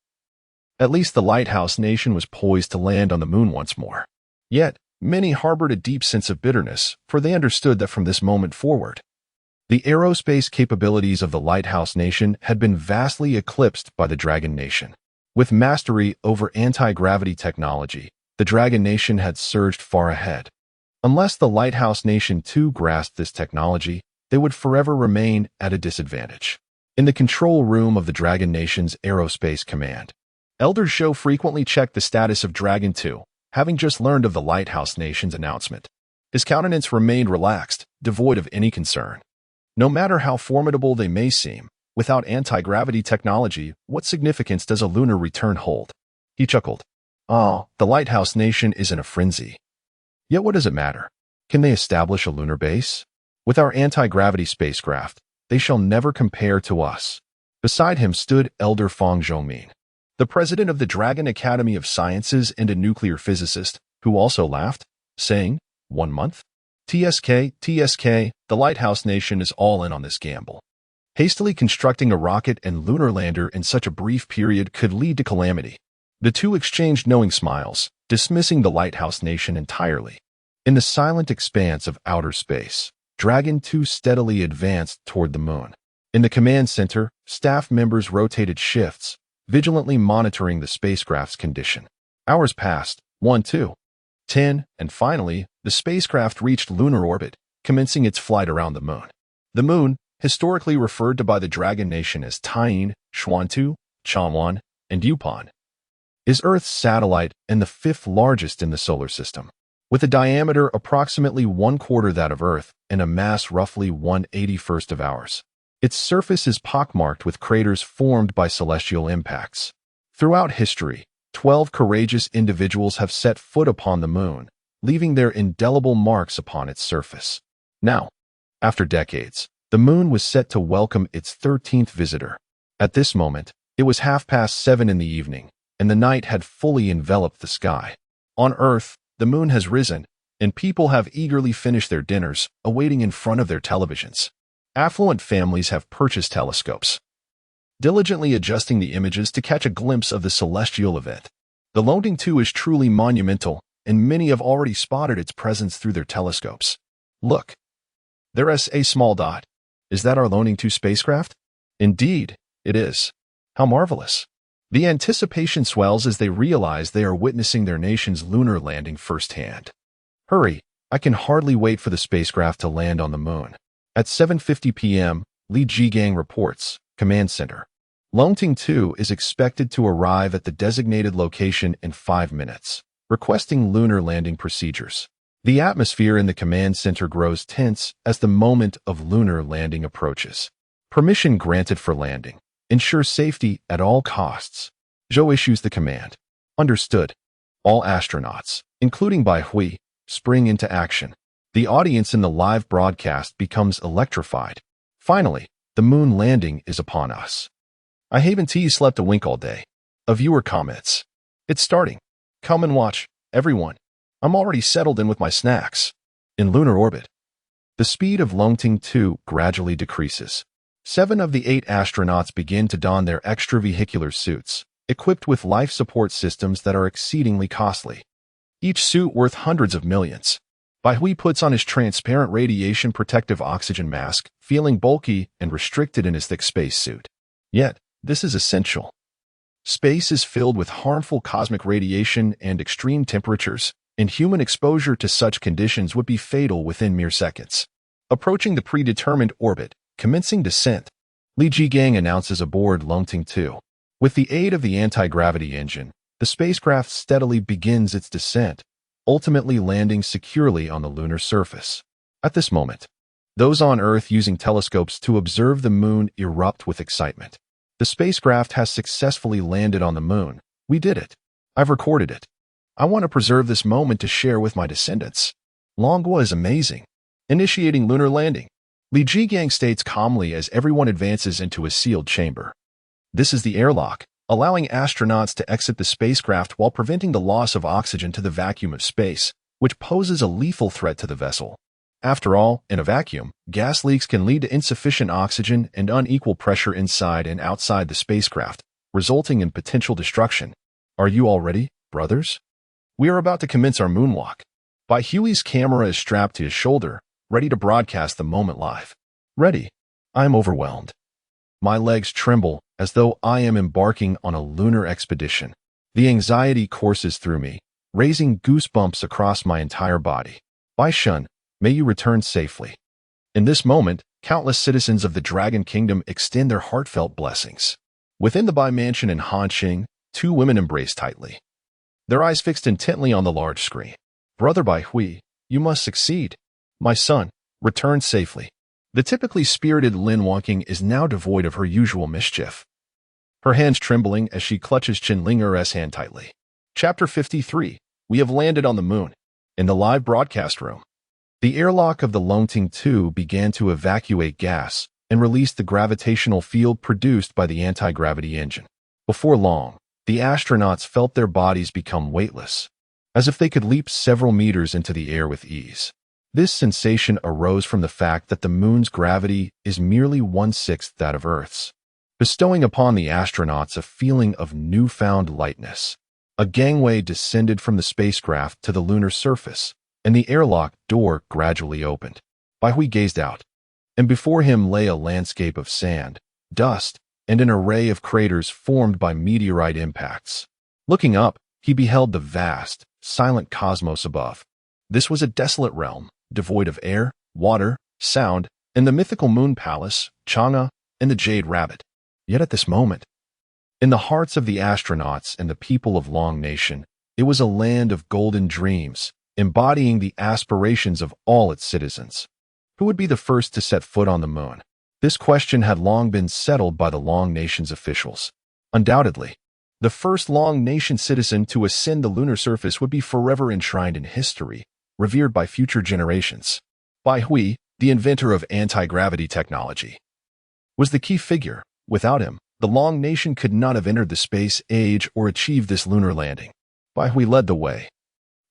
at least the Lighthouse Nation was poised to land on the moon once more. Yet, many harbored a deep sense of bitterness, for they understood that from this moment forward, the aerospace capabilities of the Lighthouse Nation had been vastly eclipsed by the Dragon Nation. With mastery over anti-gravity technology, the Dragon Nation had surged far ahead. Unless the Lighthouse Nation too grasped this technology, they would forever remain at a disadvantage. In the control room of the Dragon Nation's Aerospace Command, Elder Shou frequently checked the status of Dragon 2, having just learned of the Lighthouse Nation's announcement. His countenance remained relaxed, devoid of any concern. No matter how formidable they may seem, without anti-gravity technology, what significance does a lunar return hold? He chuckled. Oh, the Lighthouse Nation is in a frenzy. Yet what does it matter? Can they establish a lunar base? With our anti-gravity spacecraft, they shall never compare to us. Beside him stood Elder Fong Zhongmin, the president of the Dragon Academy of Sciences and a nuclear physicist, who also laughed, saying, 1 month? TSK, the Lighthouse Nation is all in on this gamble. Hastily constructing a rocket and lunar lander in such a brief period could lead to calamity. The two exchanged knowing smiles, dismissing the Lighthouse Nation entirely. In the silent expanse of outer space, Dragon 2 steadily advanced toward the moon. In the command center, staff members rotated shifts, vigilantly monitoring the spacecraft's condition. Hours passed, 1, 2, 10, and finally, the spacecraft reached lunar orbit, commencing its flight around the moon. The moon, historically referred to by the Dragon Nation as Taiyin, Xuantu, Chanwan, and Yupan, is Earth's satellite and the 5th largest in the solar system. With a diameter approximately 1/4 that of Earth and a mass roughly 1/81st of ours. Its surface is pockmarked with craters formed by celestial impacts. Throughout history, 12 courageous individuals have set foot upon the moon, leaving their indelible marks upon its surface. Now, after decades, the moon was set to welcome its 13th visitor. At this moment, it was 7:30 in the evening, and the night had fully enveloped the sky. On Earth, the moon has risen, and people have eagerly finished their dinners, awaiting in front of their televisions. Affluent families have purchased telescopes, diligently adjusting the images to catch a glimpse of the celestial event. The Longting 2 is truly monumental, and many have already spotted its presence through their telescopes. Look, there's a small dot. Is that our Longting 2 spacecraft? Indeed, it is. How marvelous. The anticipation swells as they realize they are witnessing their nation's lunar landing firsthand. Hurry, I can hardly wait for the spacecraft to land on the moon. At 7:50 p.m., Li Jigang reports, Command Center. Longting 2 is expected to arrive at the designated location in 5 minutes, requesting lunar landing procedures. The atmosphere in the command center grows tense as the moment of lunar landing approaches. Permission granted for landing. Ensure safety at all costs. Zhou issues the command. Understood. All astronauts, including Bai Hui, spring into action. The audience in the live broadcast becomes electrified. Finally, the moon landing is upon us. I haven't slept a wink all day. A viewer comments. It's starting. Come and watch, everyone. I'm already settled in with my snacks. In lunar orbit, the speed of Longting 2 gradually decreases. 7 of the 8 astronauts begin to don their extravehicular suits, equipped with life support systems that are exceedingly costly. Each suit worth hundreds of millions. Bai Hui puts on his transparent radiation protective oxygen mask, feeling bulky and restricted in his thick spacesuit. Yet, this is essential. Space is filled with harmful cosmic radiation and extreme temperatures, and human exposure to such conditions would be fatal within mere seconds. Approaching the predetermined orbit, commencing descent, Li Jigang announces aboard Longting 2. With the aid of the anti-gravity engine, the spacecraft steadily begins its descent, ultimately landing securely on the lunar surface. At this moment, those on Earth using telescopes to observe the moon erupt with excitement. The spacecraft has successfully landed on the moon. We did it. I've recorded it. I want to preserve this moment to share with my descendants. Longhua is amazing. Initiating lunar landing. Li Jigang states calmly as everyone advances into a sealed chamber. This is the airlock, allowing astronauts to exit the spacecraft while preventing the loss of oxygen to the vacuum of space, which poses a lethal threat to the vessel. After all, in a vacuum, gas leaks can lead to insufficient oxygen and unequal pressure inside and outside the spacecraft, resulting in potential destruction. Are you all ready, brothers? We are about to commence our moonwalk. Bai Hui's camera is strapped to his shoulder, ready to broadcast the moment live. Ready. I am overwhelmed. My legs tremble as though I am embarking on a lunar expedition. The anxiety courses through me, raising goosebumps across my entire body. Bai Shun, may you return safely. In this moment, countless citizens of the Dragon Kingdom extend their heartfelt blessings. Within the Bai Mansion in Hanqing, 2 women embrace tightly, their eyes fixed intently on the large screen. Brother Bai Hui, you must succeed. My son, return safely. The typically spirited Lin Wangqing is now devoid of her usual mischief. Her hands trembling as she clutches Chen Linger's hand tightly. Chapter 53. We have landed on the moon. In the live broadcast room, the airlock of the Longting 2 began to evacuate gas and release the gravitational field produced by the anti-gravity engine. Before long, the astronauts felt their bodies become weightless, as if they could leap several meters into the air with ease. This sensation arose from the fact that the moon's gravity is merely 1/6 that of Earth's, bestowing upon the astronauts a feeling of newfound lightness. A gangway descended from the spacecraft to the lunar surface, and the airlock door gradually opened. Baihui gazed out, and before him lay a landscape of sand, dust, and an array of craters formed by meteorite impacts. Looking up, he beheld the vast, silent cosmos above. This was a desolate realm, devoid of air, water, sound, and the mythical moon palace, Chang'e, and the Jade Rabbit. Yet at this moment, in the hearts of the astronauts and the people of Long Nation, it was a land of golden dreams, embodying the aspirations of all its citizens. Who would be the first to set foot on the moon? This question had long been settled by the Long Nation's officials. Undoubtedly, the first Long Nation citizen to ascend the lunar surface would be forever enshrined in history, revered by future generations. Baihui, the inventor of anti-gravity technology, was the key figure. Without him, the Long Nation could not have entered the space age or achieved this lunar landing. Baihui led the way,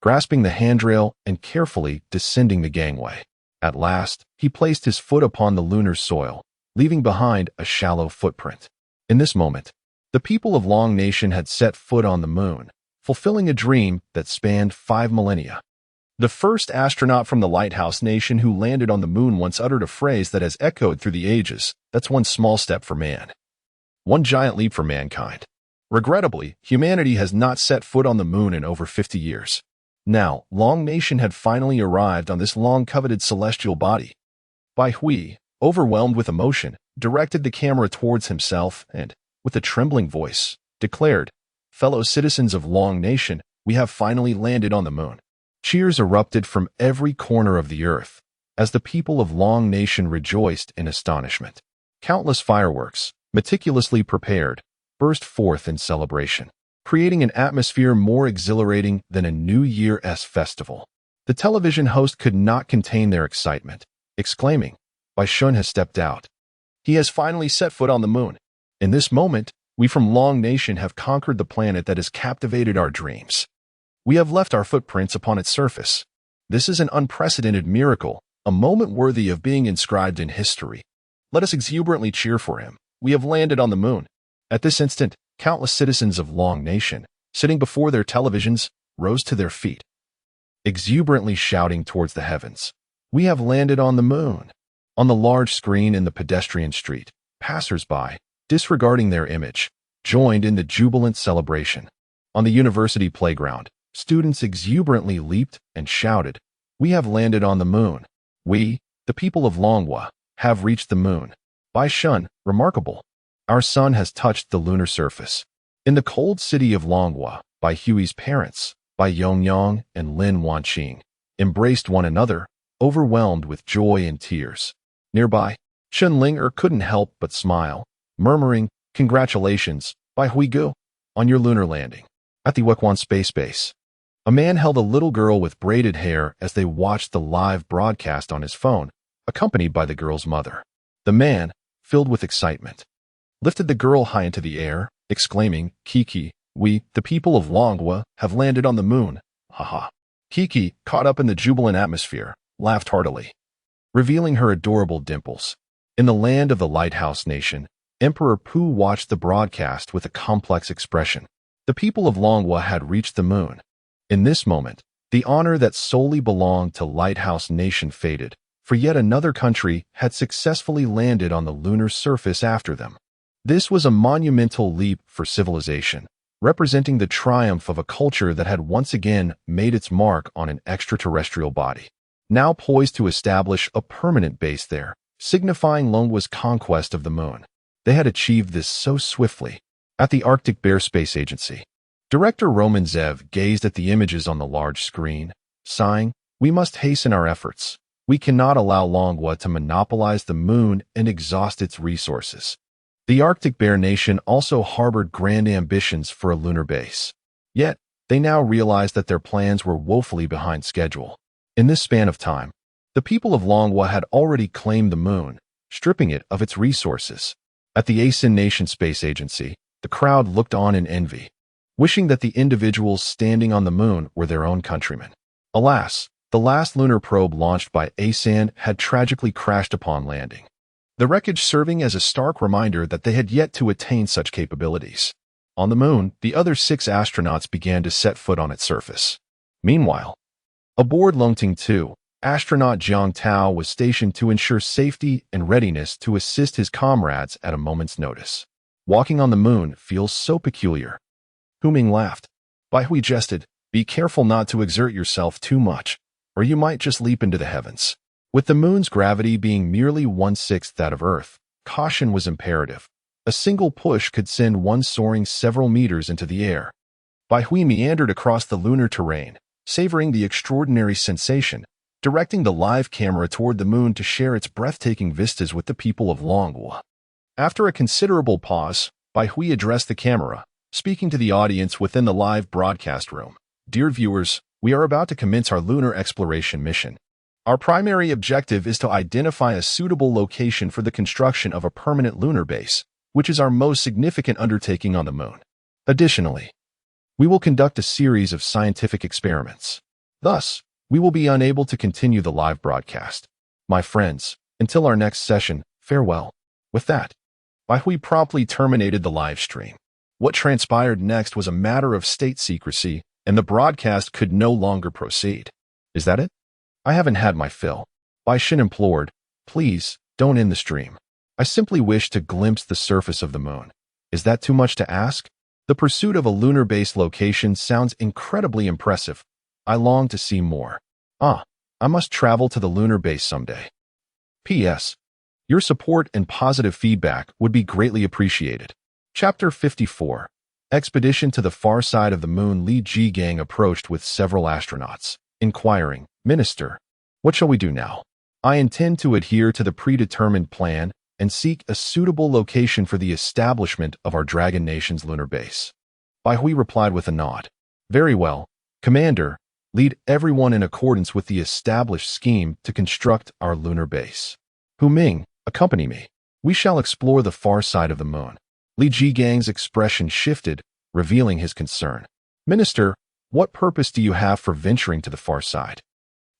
grasping the handrail and carefully descending the gangway. At last, he placed his foot upon the lunar soil, leaving behind a shallow footprint. In this moment, the people of Long Nation had set foot on the moon, fulfilling a dream that spanned 5 millennia. The first astronaut from the Lighthouse Nation who landed on the moon once uttered a phrase that has echoed through the ages: "That's one small step for man, one giant leap for mankind." Regrettably, humanity has not set foot on the moon in over 50 years. Now, Long Nation had finally arrived on this long-coveted celestial body. Baihui, overwhelmed with emotion, directed the camera towards himself and, with a trembling voice, declared, "Fellow citizens of Long Nation, we have finally landed on the moon." Cheers erupted from every corner of the earth as the people of Long Nation rejoiced in astonishment. Countless fireworks, meticulously prepared, burst forth in celebration, creating an atmosphere more exhilarating than a New Year's festival. The television host could not contain their excitement, exclaiming, "Bai Shun has stepped out. He has finally set foot on the moon. In this moment, we from Long Nation have conquered the planet that has captivated our dreams. We have left our footprints upon its surface. This is an unprecedented miracle, a moment worthy of being inscribed in history. Let us exuberantly cheer for him. We have landed on the moon." At this instant, countless citizens of Long Nation, sitting before their televisions, rose to their feet, exuberantly shouting towards the heavens, "We have landed on the moon." On the large screen in the pedestrian street, passers-by, disregarding their image, joined in the jubilant celebration. On the university playground, students exuberantly leaped and shouted, "We have landed on the moon. We, the people of Longhua, have reached the moon. Bai Shun, remarkable. Our sun has touched the lunar surface." In the cold city of Longhua, Bai Hui's parents, Bai Yongyang and Lin Wanqing, embraced one another, overwhelmed with joy and tears. Nearby, Chen Linger couldn't help but smile, murmuring, "Congratulations, Bai Huigu, on your lunar landing." At the Wekwan space base, a man held a little girl with braided hair as they watched the live broadcast on his phone, accompanied by the girl's mother. The man, filled with excitement, lifted the girl high into the air, exclaiming, "Kiki, we, the people of Longhua, have landed on the moon. Haha." Kiki, caught up in the jubilant atmosphere, laughed heartily, revealing her adorable dimples. In the land of the Lighthouse Nation, Emperor Pu watched the broadcast with a complex expression. The people of Longhua had reached the moon. In this moment, the honor that solely belonged to Lighthouse Nation faded, for yet another country had successfully landed on the lunar surface after them. This was a monumental leap for civilization, representing the triumph of a culture that had once again made its mark on an extraterrestrial body, now poised to establish a permanent base there, signifying Longhua's conquest of the moon. They had achieved this so swiftly. At the Arctic Bear Space Agency, Director Roman Zev gazed at the images on the large screen, sighing, "We must hasten our efforts. We cannot allow Longhua to monopolize the moon and exhaust its resources." The Arctic Bear Nation also harbored grand ambitions for a lunar base. Yet, they now realized that their plans were woefully behind schedule. In this span of time, the people of Longwa had already claimed the moon, stripping it of its resources. At the Asin Nation Space Agency, the crowd looked on in envy, wishing that the individuals standing on the moon were their own countrymen. Alas, the last lunar probe launched by Asan had tragically crashed upon landing, the wreckage serving as a stark reminder that they had yet to attain such capabilities. On the moon, the other 6 astronauts began to set foot on its surface. Meanwhile, aboard Longting 2, astronaut Jiang Tao was stationed to ensure safety and readiness to assist his comrades at a moment's notice. Walking on the moon feels so peculiar. Hu Ming laughed. Bai Hui jested, "Be careful not to exert yourself too much, or you might just leap into the heavens." With the moon's gravity being merely 1/6 that of Earth, caution was imperative. A single push could send one soaring several meters into the air. Bai Hui meandered across the lunar terrain, savoring the extraordinary sensation, directing the live camera toward the moon to share its breathtaking vistas with the people of Longwa. After a considerable pause, Bai Hui addressed the camera, speaking to the audience within the live broadcast room. "Dear viewers, we are about to commence our lunar exploration mission. Our primary objective is to identify a suitable location for the construction of a permanent lunar base, which is our most significant undertaking on the moon. Additionally, we will conduct a series of scientific experiments. Thus, we will be unable to continue the live broadcast. My friends, until our next session, farewell." With that, Bai Hui promptly terminated the live stream. What transpired next was a matter of state secrecy, and the broadcast could no longer proceed. "Is that it? I haven't had my fill." Bai Shin implored, "Please, don't end the stream. I simply wish to glimpse the surface of the moon." "Is that too much to ask? The pursuit of a lunar base location sounds incredibly impressive. I long to see more. I must travel to the lunar base someday. P.S. Your support and positive feedback would be greatly appreciated." Chapter 54. Expedition to the far side of the moon. Li Jigang approached with several astronauts, inquiring, "Minister, what shall we do now?" "I intend to adhere to the predetermined plan and seek a suitable location for the establishment of our Dragon Nation's lunar base." Bai Hui replied with a nod. "Very well, Commander. Lead everyone in accordance with the established scheme to construct our lunar base. Hu Ming, accompany me. We shall explore the far side of the moon." Li Jigang's expression shifted, revealing his concern. "Minister, what purpose do you have for venturing to the far side?"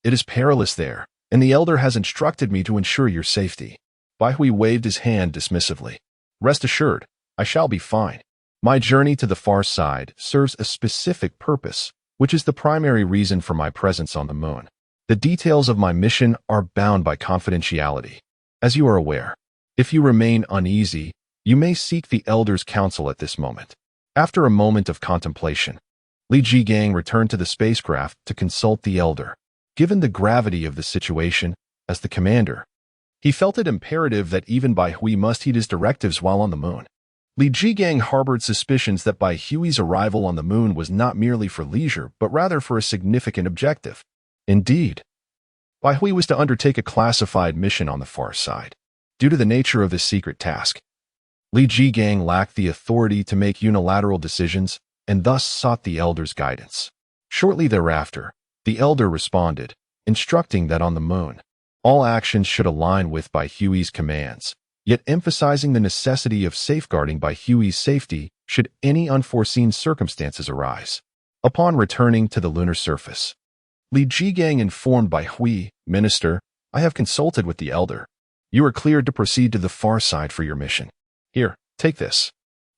"It is perilous there, and the elder has instructed me to ensure your safety." Bai Hui waved his hand dismissively. "Rest assured, I shall be fine. My journey to the far side serves a specific purpose, which is the primary reason for my presence on the moon. The details of my mission are bound by confidentiality. As you are aware, if you remain uneasy, you may seek the elder's counsel at this moment." After a moment of contemplation, Li Jigang returned to the spacecraft to consult the elder. Given the gravity of the situation, as the commander, he felt it imperative that even Bai Hui must heed his directives while on the moon. Li Jigang harbored suspicions that Bai Hui's arrival on the moon was not merely for leisure, but rather for a significant objective. Indeed, Bai Hui was to undertake a classified mission on the far side. Due to the nature of this secret task, Li Jigang lacked the authority to make unilateral decisions and thus sought the elder's guidance. Shortly thereafter, the elder responded, instructing that on the moon, all actions should align with Bai Hui's commands, yet emphasizing the necessity of safeguarding Bai Hui's safety should any unforeseen circumstances arise. Upon returning to the lunar surface, Li Jigang informed Bai Hui, "Minister, I have consulted with the elder. You are cleared to proceed to the far side for your mission. Here, take this."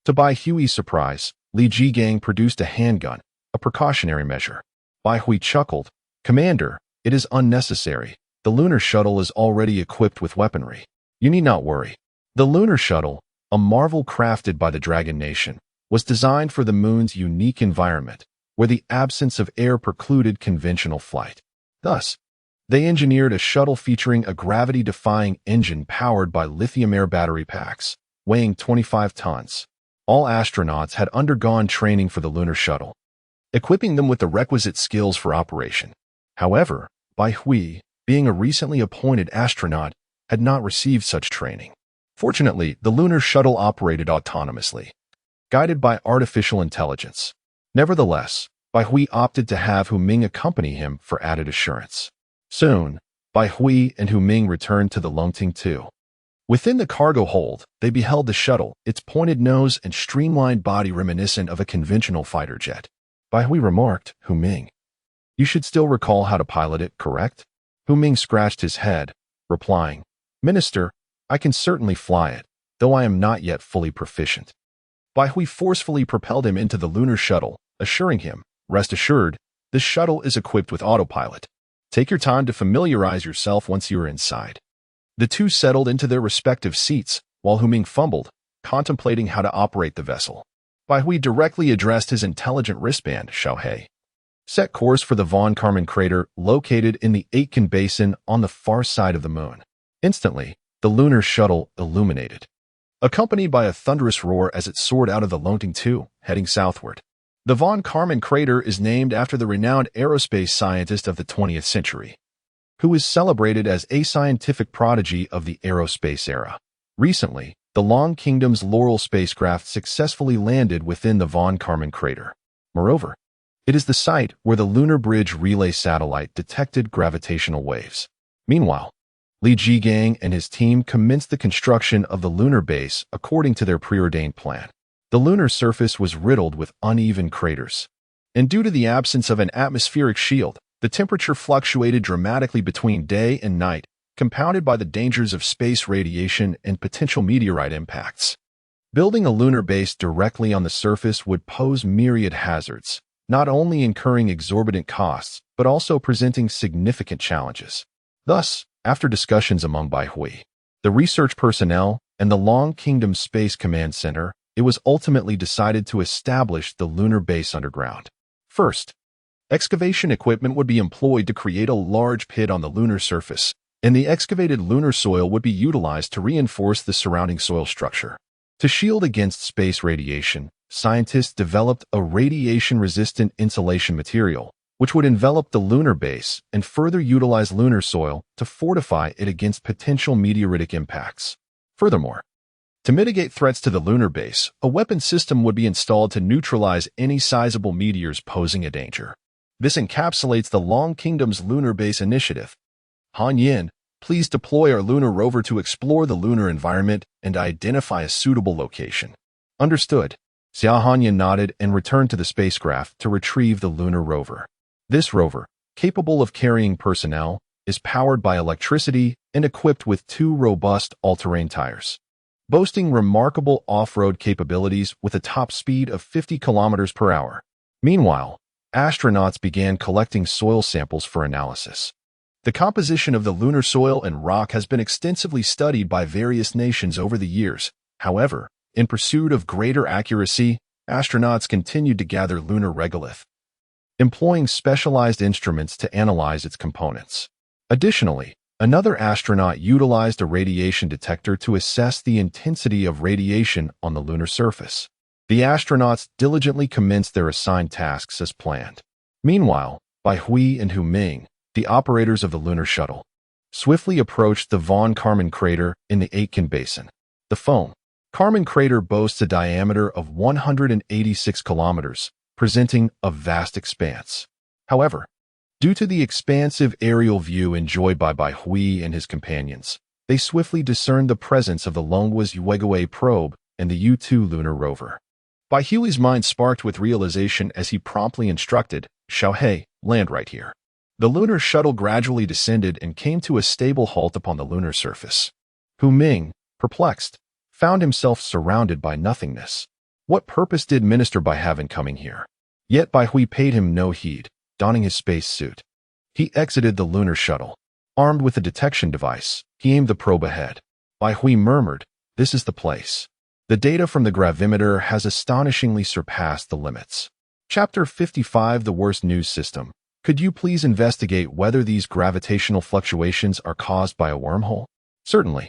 To Bai Hui's surprise, Li Jigang produced a handgun, a precautionary measure. Bai Hui chuckled, "Commander, it is unnecessary. The lunar shuttle is already equipped with weaponry. You need not worry." The lunar shuttle, a marvel crafted by the Dragon Nation, was designed for the moon's unique environment, where the absence of air precluded conventional flight. Thus, they engineered a shuttle featuring a gravity-defying engine powered by lithium-air battery packs, weighing 25 tons. All astronauts had undergone training for the lunar shuttle, equipping them with the requisite skills for operation. However, Bai Hui, being a recently appointed astronaut, had not received such training. Fortunately, the lunar shuttle operated autonomously, guided by artificial intelligence. Nevertheless, Bai Hui opted to have Hu Ming accompany him for added assurance. Soon, Bai Hui and Hu Ming returned to the Longting 2. Within the cargo hold, they beheld the shuttle, its pointed nose and streamlined body reminiscent of a conventional fighter jet. Bai Hui remarked, Hu Ming, "You should still recall how to pilot it, correct?" Hu Ming scratched his head, replying, "Minister, I can certainly fly it, though I am not yet fully proficient." Bai Hui forcefully propelled him into the lunar shuttle, assuring him, "Rest assured, this shuttle is equipped with autopilot. Take your time to familiarize yourself once you are inside." The two settled into their respective seats, while Hu Ming fumbled, contemplating how to operate the vessel. Bai Hui directly addressed his intelligent wristband, Xiaohei. Set course for the Von Karman crater located in the Aitken Basin on the far side of the moon. Instantly, the lunar shuttle illuminated, accompanied by a thunderous roar as it soared out of the Longting 2, heading southward. The Von Karman crater is named after the renowned aerospace scientist of the 20th century, who is celebrated as a scientific prodigy of the aerospace era. Recently, the Long Kingdom's Laurel spacecraft successfully landed within the Von Karman crater. Moreover, it is the site where the Lunar Bridge Relay satellite detected gravitational waves. Meanwhile, Li Jigang and his team commenced the construction of the lunar base according to their preordained plan. The lunar surface was riddled with uneven craters, and due to the absence of an atmospheric shield, the temperature fluctuated dramatically between day and night, compounded by the dangers of space radiation and potential meteorite impacts. Building a lunar base directly on the surface would pose myriad hazards, not only incurring exorbitant costs, but also presenting significant challenges. Thus, after discussions among Bai Hui, the research personnel, and the Long Kingdom Space Command Center, it was ultimately decided to establish the lunar base underground. First, excavation equipment would be employed to create a large pit on the lunar surface, and the excavated lunar soil would be utilized to reinforce the surrounding soil structure. To shield against space radiation, scientists developed a radiation-resistant insulation material, which would envelop the lunar base and further utilize lunar soil to fortify it against potential meteoritic impacts. Furthermore, to mitigate threats to the lunar base, a weapon system would be installed to neutralize any sizable meteors posing a danger. This encapsulates the Long Kingdom's lunar base initiative. Han Yin, please deploy our lunar rover to explore the lunar environment and identify a suitable location. Understood. Xia Hanyin nodded and returned to the spacecraft to retrieve the lunar rover. This rover, capable of carrying personnel, is powered by electricity and equipped with 2 robust all-terrain tires, boasting remarkable off-road capabilities with a top speed of 50 kilometers per hour. Meanwhile, astronauts began collecting soil samples for analysis. The composition of the lunar soil and rock has been extensively studied by various nations over the years. However, in pursuit of greater accuracy, astronauts continued to gather lunar regolith, employing specialized instruments to analyze its components. Additionally, another astronaut utilized a radiation detector to assess the intensity of radiation on the lunar surface. The astronauts diligently commenced their assigned tasks as planned. Meanwhile, Bai Hui and Hu Ming, the operators of the lunar shuttle, swiftly approached the Von Karman crater in the Aitken Basin. The Von Karman crater boasts a diameter of 186 kilometers, presenting a vast expanse. However, due to the expansive aerial view enjoyed by Bai Hui and his companions, they swiftly discerned the presence of the Longwas Yuegawei probe and the U-2 lunar rover. Bai Hui's mind sparked with realization as he promptly instructed, Xiaohei, land right here. The lunar shuttle gradually descended and came to a stable halt upon the lunar surface. Hu Ming, perplexed, found himself surrounded by nothingness. What purpose did Minister Bai have in coming here? Yet Bai Hui paid him no heed, donning his space suit. He exited the lunar shuttle. Armed with a detection device, he aimed the probe ahead. Bai Hui murmured, "This is the place. The data from the gravimeter has astonishingly surpassed the limits." Chapter 55, The Worst News System. Could you please investigate whether these gravitational fluctuations are caused by a wormhole? Certainly.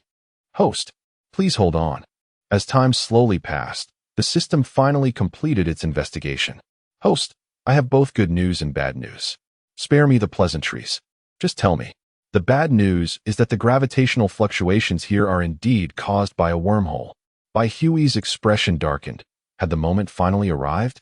Host, please hold on. As time slowly passed, the system finally completed its investigation. Host, I have both good news and bad news. Spare me the pleasantries. Just tell me. The bad news is that the gravitational fluctuations here are indeed caused by a wormhole. Bai Hui's expression darkened. Had the moment finally arrived?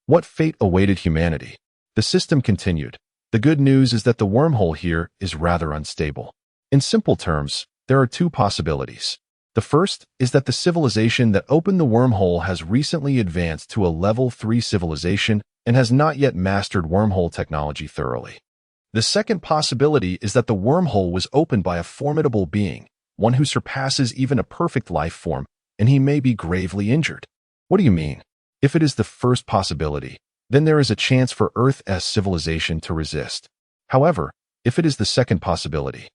What fate awaited humanity? The system continued. The good news is that the wormhole here is rather unstable. In simple terms, there are two possibilities. The first is that the civilization that opened the wormhole has recently advanced to a level 3 civilization and has not yet mastered wormhole technology thoroughly. The second possibility is that the wormhole was opened by a formidable being, one who surpasses even a perfect life form, and he may be gravely injured. What do you mean? If it is the first possibility, then there is a chance for Earth's civilization to resist. However, if it is the second possibility,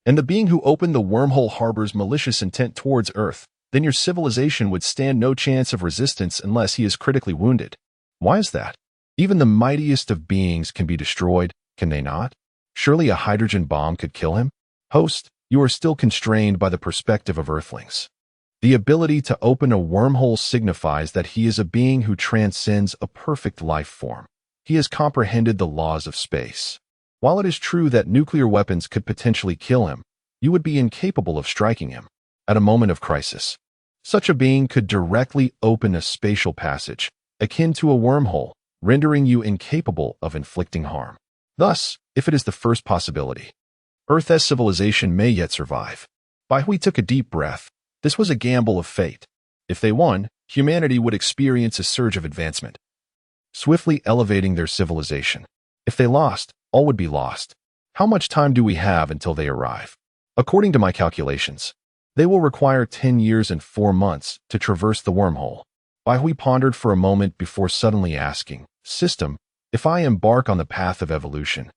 and the being who opened the wormhole harbors malicious intent towards Earth, then your civilization would stand no chance of resistance unless he is critically wounded. Why is that? Even the mightiest of beings can be destroyed, can they not? Surely a hydrogen bomb could kill him? Host, you are still constrained by the perspective of Earthlings. The ability to open a wormhole signifies that he is a being who transcends a perfect life form. He has comprehended the laws of space. While it is true that nuclear weapons could potentially kill him, you would be incapable of striking him at a moment of crisis. Such a being could directly open a spatial passage, akin to a wormhole, rendering you incapable of inflicting harm. Thus, if it is the first possibility, Earth's civilization may yet survive. Baihui took a deep breath. This was a gamble of fate. If they won, humanity would experience a surge of advancement, swiftly elevating their civilization. If they lost, all would be lost. How much time do we have until they arrive? According to my calculations, they will require 10 years and 4 months to traverse the wormhole. Baihui pondered for a moment before suddenly asking, System, if I embark on the path of evolution,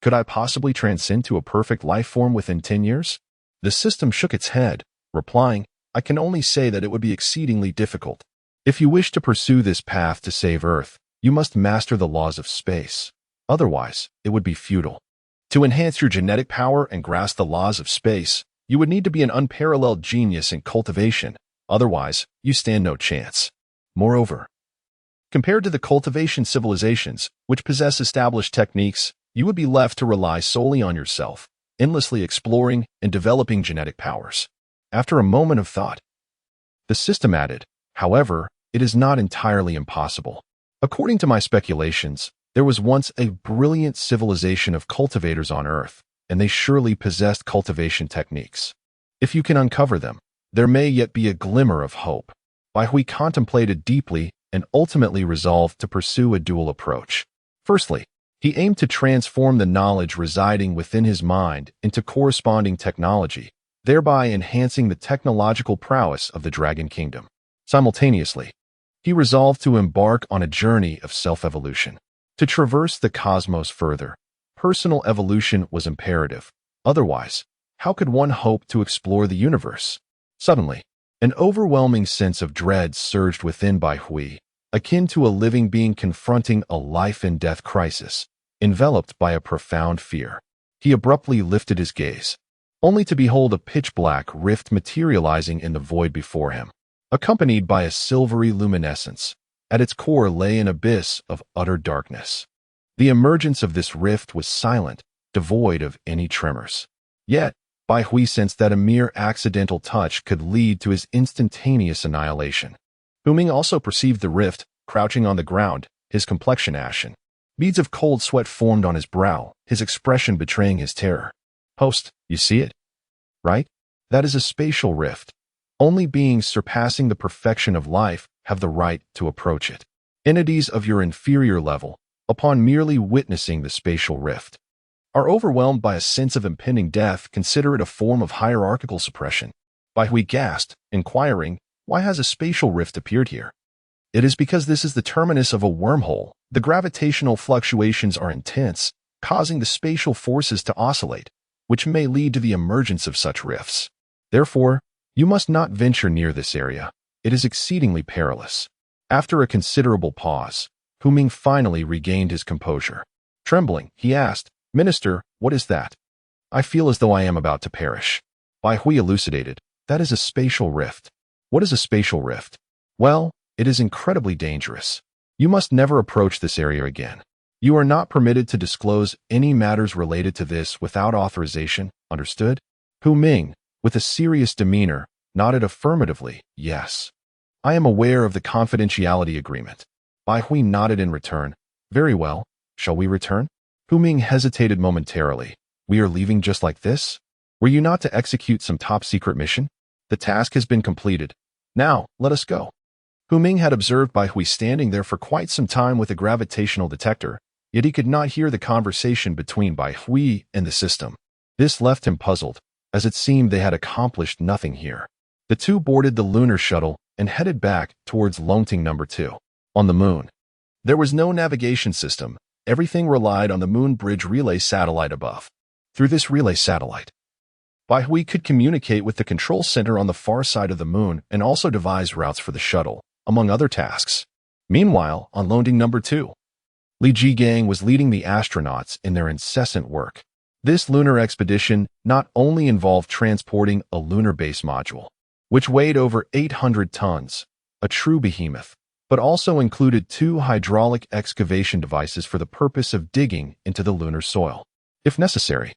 could I possibly transcend to a perfect life form within 10 years? The system shook its head, replying, I can only say that it would be exceedingly difficult. If you wish to pursue this path to save Earth, you must master the laws of space. Otherwise, it would be futile. To enhance your genetic power and grasp the laws of space, you would need to be an unparalleled genius in cultivation. Otherwise, you stand no chance. Moreover, compared to the cultivation civilizations, which possess established techniques, you would be left to rely solely on yourself, endlessly exploring and developing genetic powers. After a moment of thought, the system added, however, it is not entirely impossible. According to my speculations, there was once a brilliant civilization of cultivators on Earth, and they surely possessed cultivation techniques. If you can uncover them, there may yet be a glimmer of hope. Baihui contemplated deeply and ultimately resolved to pursue a dual approach. Firstly, he aimed to transform the knowledge residing within his mind into corresponding technology, thereby enhancing the technological prowess of the Dragon Kingdom. Simultaneously, he resolved to embark on a journey of self-evolution. To traverse the cosmos further, personal evolution was imperative. Otherwise, how could one hope to explore the universe? Suddenly, an overwhelming sense of dread surged within Baihui, akin to a living being confronting a life-and-death crisis, enveloped by a profound fear. He abruptly lifted his gaze, only to behold a pitch-black rift materializing in the void before him, accompanied by a silvery luminescence. At its core lay an abyss of utter darkness. The emergence of this rift was silent, devoid of any tremors. Yet, Baihui sensed that a mere accidental touch could lead to his instantaneous annihilation. Huming also perceived the rift, crouching on the ground, his complexion ashen. Beads of cold sweat formed on his brow, his expression betraying his terror. Host, you see it? Right? That is a spatial rift. Only beings surpassing the perfection of life have the right to approach it. Entities of your inferior level, upon merely witnessing the spatial rift, are overwhelmed by a sense of impending death. Consider it a form of hierarchical suppression. Baihui gasped, inquiring, why has a spatial rift appeared here? It is because this is the terminus of a wormhole. The gravitational fluctuations are intense, causing the spatial forces to oscillate, which may lead to the emergence of such rifts. Therefore, you must not venture near this area. It is exceedingly perilous. After a considerable pause, Huming finally regained his composure. Trembling, he asked, Minister, what is that? I feel as though I am about to perish. Baihui elucidated, that is a spatial rift. What is a spatial rift? Well, it is incredibly dangerous. You must never approach this area again. You are not permitted to disclose any matters related to this without authorization, understood? Huming, with a serious demeanor, nodded affirmatively, yes. I am aware of the confidentiality agreement. Baihui nodded in return. Very well. Shall we return? Hu Ming hesitated momentarily. We are leaving just like this? Were you not to execute some top-secret mission? The task has been completed. Now, let us go. Hu Ming had observed Bai Hui standing there for quite some time with a gravitational detector, yet he could not hear the conversation between Bai Hui and the system. This left him puzzled, as it seemed they had accomplished nothing here. The two boarded the lunar shuttle and headed back towards Longting No. 2. On the moon, there was no navigation system. Everything relied on the Moon Bridge relay satellite above. Through this relay satellite, Bai Hui could communicate with the control center on the far side of the moon and also devise routes for the shuttle, among other tasks. Meanwhile, on Longting No. 2, Li Jigang was leading the astronauts in their incessant work. This lunar expedition not only involved transporting a lunar base module, which weighed over 800 tons, a true behemoth, but also included 2 hydraulic excavation devices for the purpose of digging into the lunar soil. If necessary,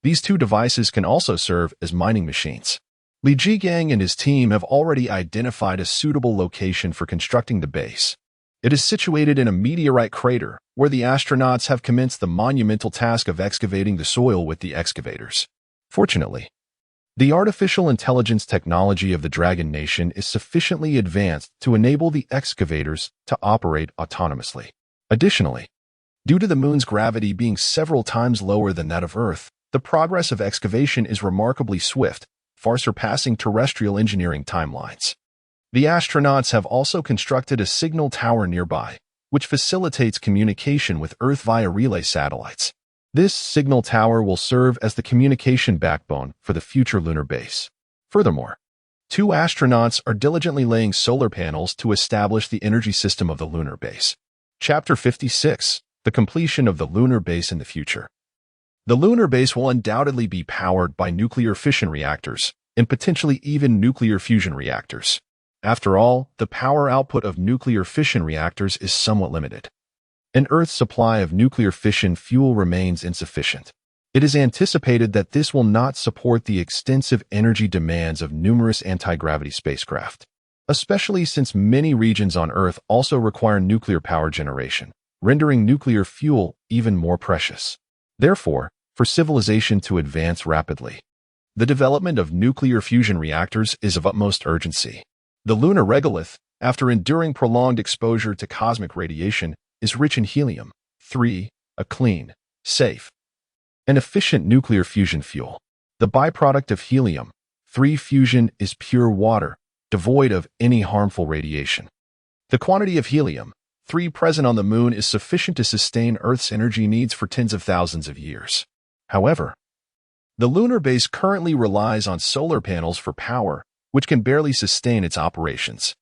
these 2 devices can also serve as mining machines. Li Jigang and his team have already identified a suitable location for constructing the base. It is situated in a meteorite crater, where the astronauts have commenced the monumental task of excavating the soil with the excavators. Fortunately, the artificial intelligence technology of the Dragon Nation is sufficiently advanced to enable the excavators to operate autonomously. Additionally, due to the moon's gravity being several times lower than that of Earth, the progress of excavation is remarkably swift, far surpassing terrestrial engineering timelines. The astronauts have also constructed a signal tower nearby, which facilitates communication with Earth via relay satellites. This signal tower will serve as the communication backbone for the future lunar base. Furthermore, 2 astronauts are diligently laying solar panels to establish the energy system of the lunar base. Chapter 56: The completion of the lunar base in the future. The lunar base will undoubtedly be powered by nuclear fission reactors, and potentially even nuclear fusion reactors. After all, the power output of nuclear fission reactors is somewhat limited, and Earth's supply of nuclear fission fuel remains insufficient. It is anticipated that this will not support the extensive energy demands of numerous anti-gravity spacecraft, especially since many regions on Earth also require nuclear power generation, rendering nuclear fuel even more precious. Therefore, for civilization to advance rapidly, the development of nuclear fusion reactors is of utmost urgency. The lunar regolith, after enduring prolonged exposure to cosmic radiation, is rich in helium-3, a clean, safe, and efficient nuclear fusion fuel. The byproduct of helium-3 fusion is pure water, devoid of any harmful radiation. The quantity of helium-3 present on the moon is sufficient to sustain Earth's energy needs for tens of thousands of years. However, the lunar base currently relies on solar panels for power, which can barely sustain its operations.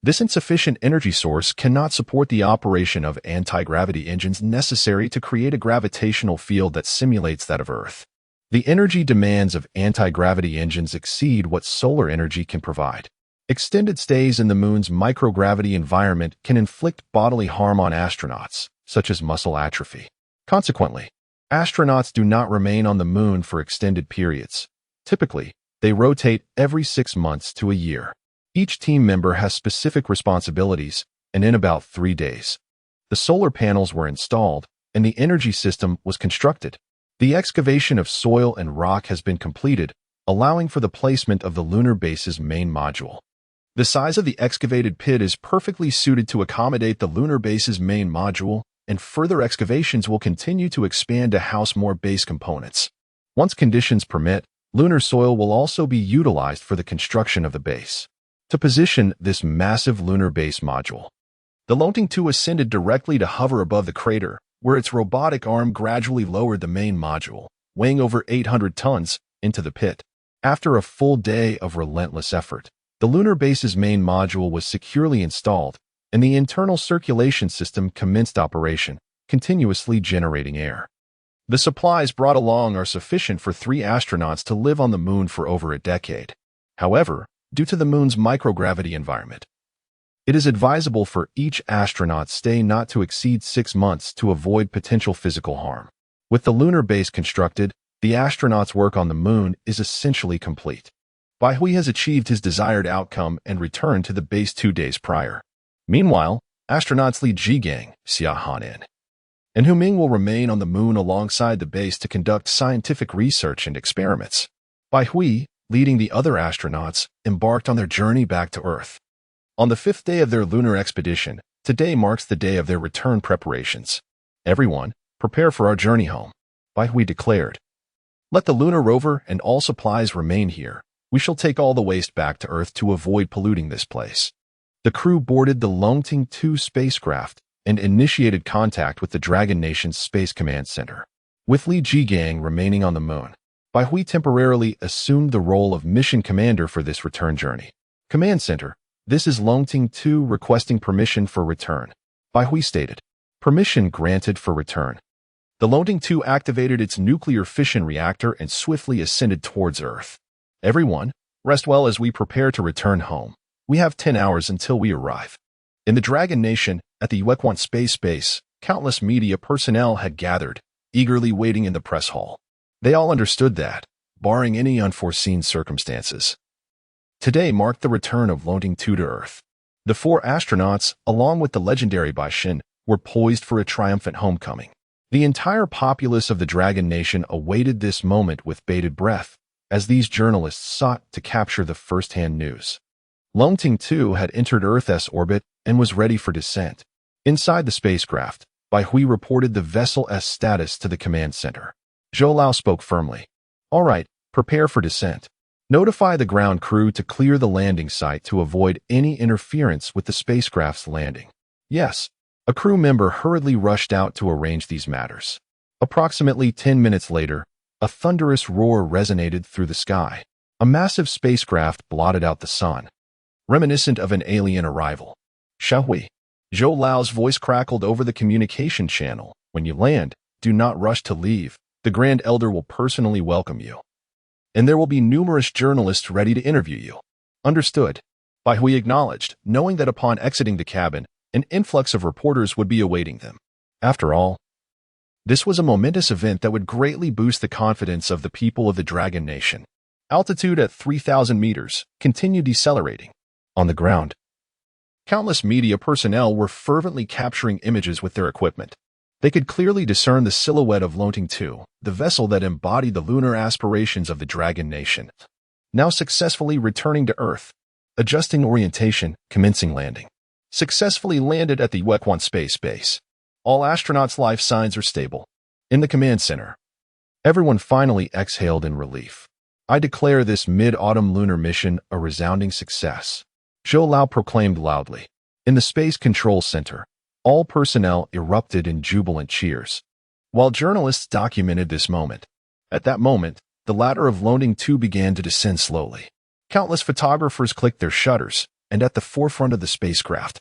This insufficient energy source cannot support the operation of anti-gravity engines necessary to create a gravitational field that simulates that of Earth. The energy demands of anti-gravity engines exceed what solar energy can provide. Extended stays in the moon's microgravity environment can inflict bodily harm on astronauts, such as muscle atrophy. Consequently, astronauts do not remain on the moon for extended periods. Typically, they rotate every 6 months to a year. Each team member has specific responsibilities, and in about 3 days, the solar panels were installed and the energy system was constructed. The excavation of soil and rock has been completed, allowing for the placement of the lunar base's main module. The size of the excavated pit is perfectly suited to accommodate the lunar base's main module, and further excavations will continue to expand to house more base components. Once conditions permit, lunar soil will also be utilized for the construction of the base. To position this massive lunar base module, the Longting 2 ascended directly to hover above the crater, where its robotic arm gradually lowered the main module, weighing over 800 tons, into the pit. After a full day of relentless effort, the lunar base's main module was securely installed, and the internal circulation system commenced operation, continuously generating air. The supplies brought along are sufficient for 3 astronauts to live on the moon for over a decade. However, due to the moon's microgravity environment, it is advisable for each astronaut's stay not to exceed 6 months to avoid potential physical harm. With the lunar base constructed, the astronauts' work on the moon is essentially complete. Bai Hui has achieved his desired outcome and returned to the base 2 days prior. Meanwhile, astronauts Li Jigang, Xia Hanan, and Huming will remain on the moon alongside the base to conduct scientific research and experiments. Bai Hui, leading the other astronauts, embarked on their journey back to Earth. On the 5th day of their lunar expedition, today marks the day of their return preparations. Everyone, prepare for our journey home, Bai Hui declared. Let the lunar rover and all supplies remain here. We shall take all the waste back to Earth to avoid polluting this place. The crew boarded the Longting 2 spacecraft and initiated contact with the Dragon Nation's Space Command Center. With Li Jigang remaining on the moon, Bai Hui temporarily assumed the role of mission commander for this return journey. Command Center, this is Longting 2 requesting permission for return, Bai Hui stated. Permission granted for return. The Longting 2 activated its nuclear fission reactor and swiftly ascended towards Earth. Everyone, rest well as we prepare to return home. We have 10 hours until we arrive. In the Dragon Nation, at the Yuequan space base, countless media personnel had gathered, eagerly waiting in the press hall. They all understood that, barring any unforeseen circumstances, today marked the return of Longting 2 to Earth. The 4 astronauts, along with the legendary Bai Shin, were poised for a triumphant homecoming. The entire populace of the Dragon Nation awaited this moment with bated breath, as these journalists sought to capture the first-hand news. Longting 2 had entered Earth's orbit and was ready for descent. Inside the spacecraft, Bai Hui reported the vessel's status to the command center. Zhou Lao spoke firmly. All right, prepare for descent. Notify the ground crew to clear the landing site to avoid any interference with the spacecraft's landing. Yes. A crew member hurriedly rushed out to arrange these matters. Approximately 10 minutes later, a thunderous roar resonated through the sky. A massive spacecraft blotted out the sun, reminiscent of an alien arrival. Xiaohui. Zhou Lao's voice crackled over the communication channel. When you land, do not rush to leave. The Grand Elder will personally welcome you. And there will be numerous journalists ready to interview you. Understood. Bai Hui acknowledged, knowing that upon exiting the cabin, an influx of reporters would be awaiting them. After all, this was a momentous event that would greatly boost the confidence of the people of the Dragon Nation. Altitude at 3,000 meters, continued decelerating. On the ground, countless media personnel were fervently capturing images with their equipment. They could clearly discern the silhouette of Longting 2, the vessel that embodied the lunar aspirations of the Dragon Nation, now successfully returning to Earth, adjusting orientation, commencing landing. Successfully landed at the Yuequan space base. All astronauts' life signs are stable. In the command center, everyone finally exhaled in relief. I declare this mid-autumn lunar mission a resounding success, Zhou Lao proclaimed loudly. In the Space Control Center, all personnel erupted in jubilant cheers, while journalists documented this moment. At that moment, the ladder of Longting 2 began to descend slowly. Countless photographers clicked their shutters, and at the forefront of the spacecraft,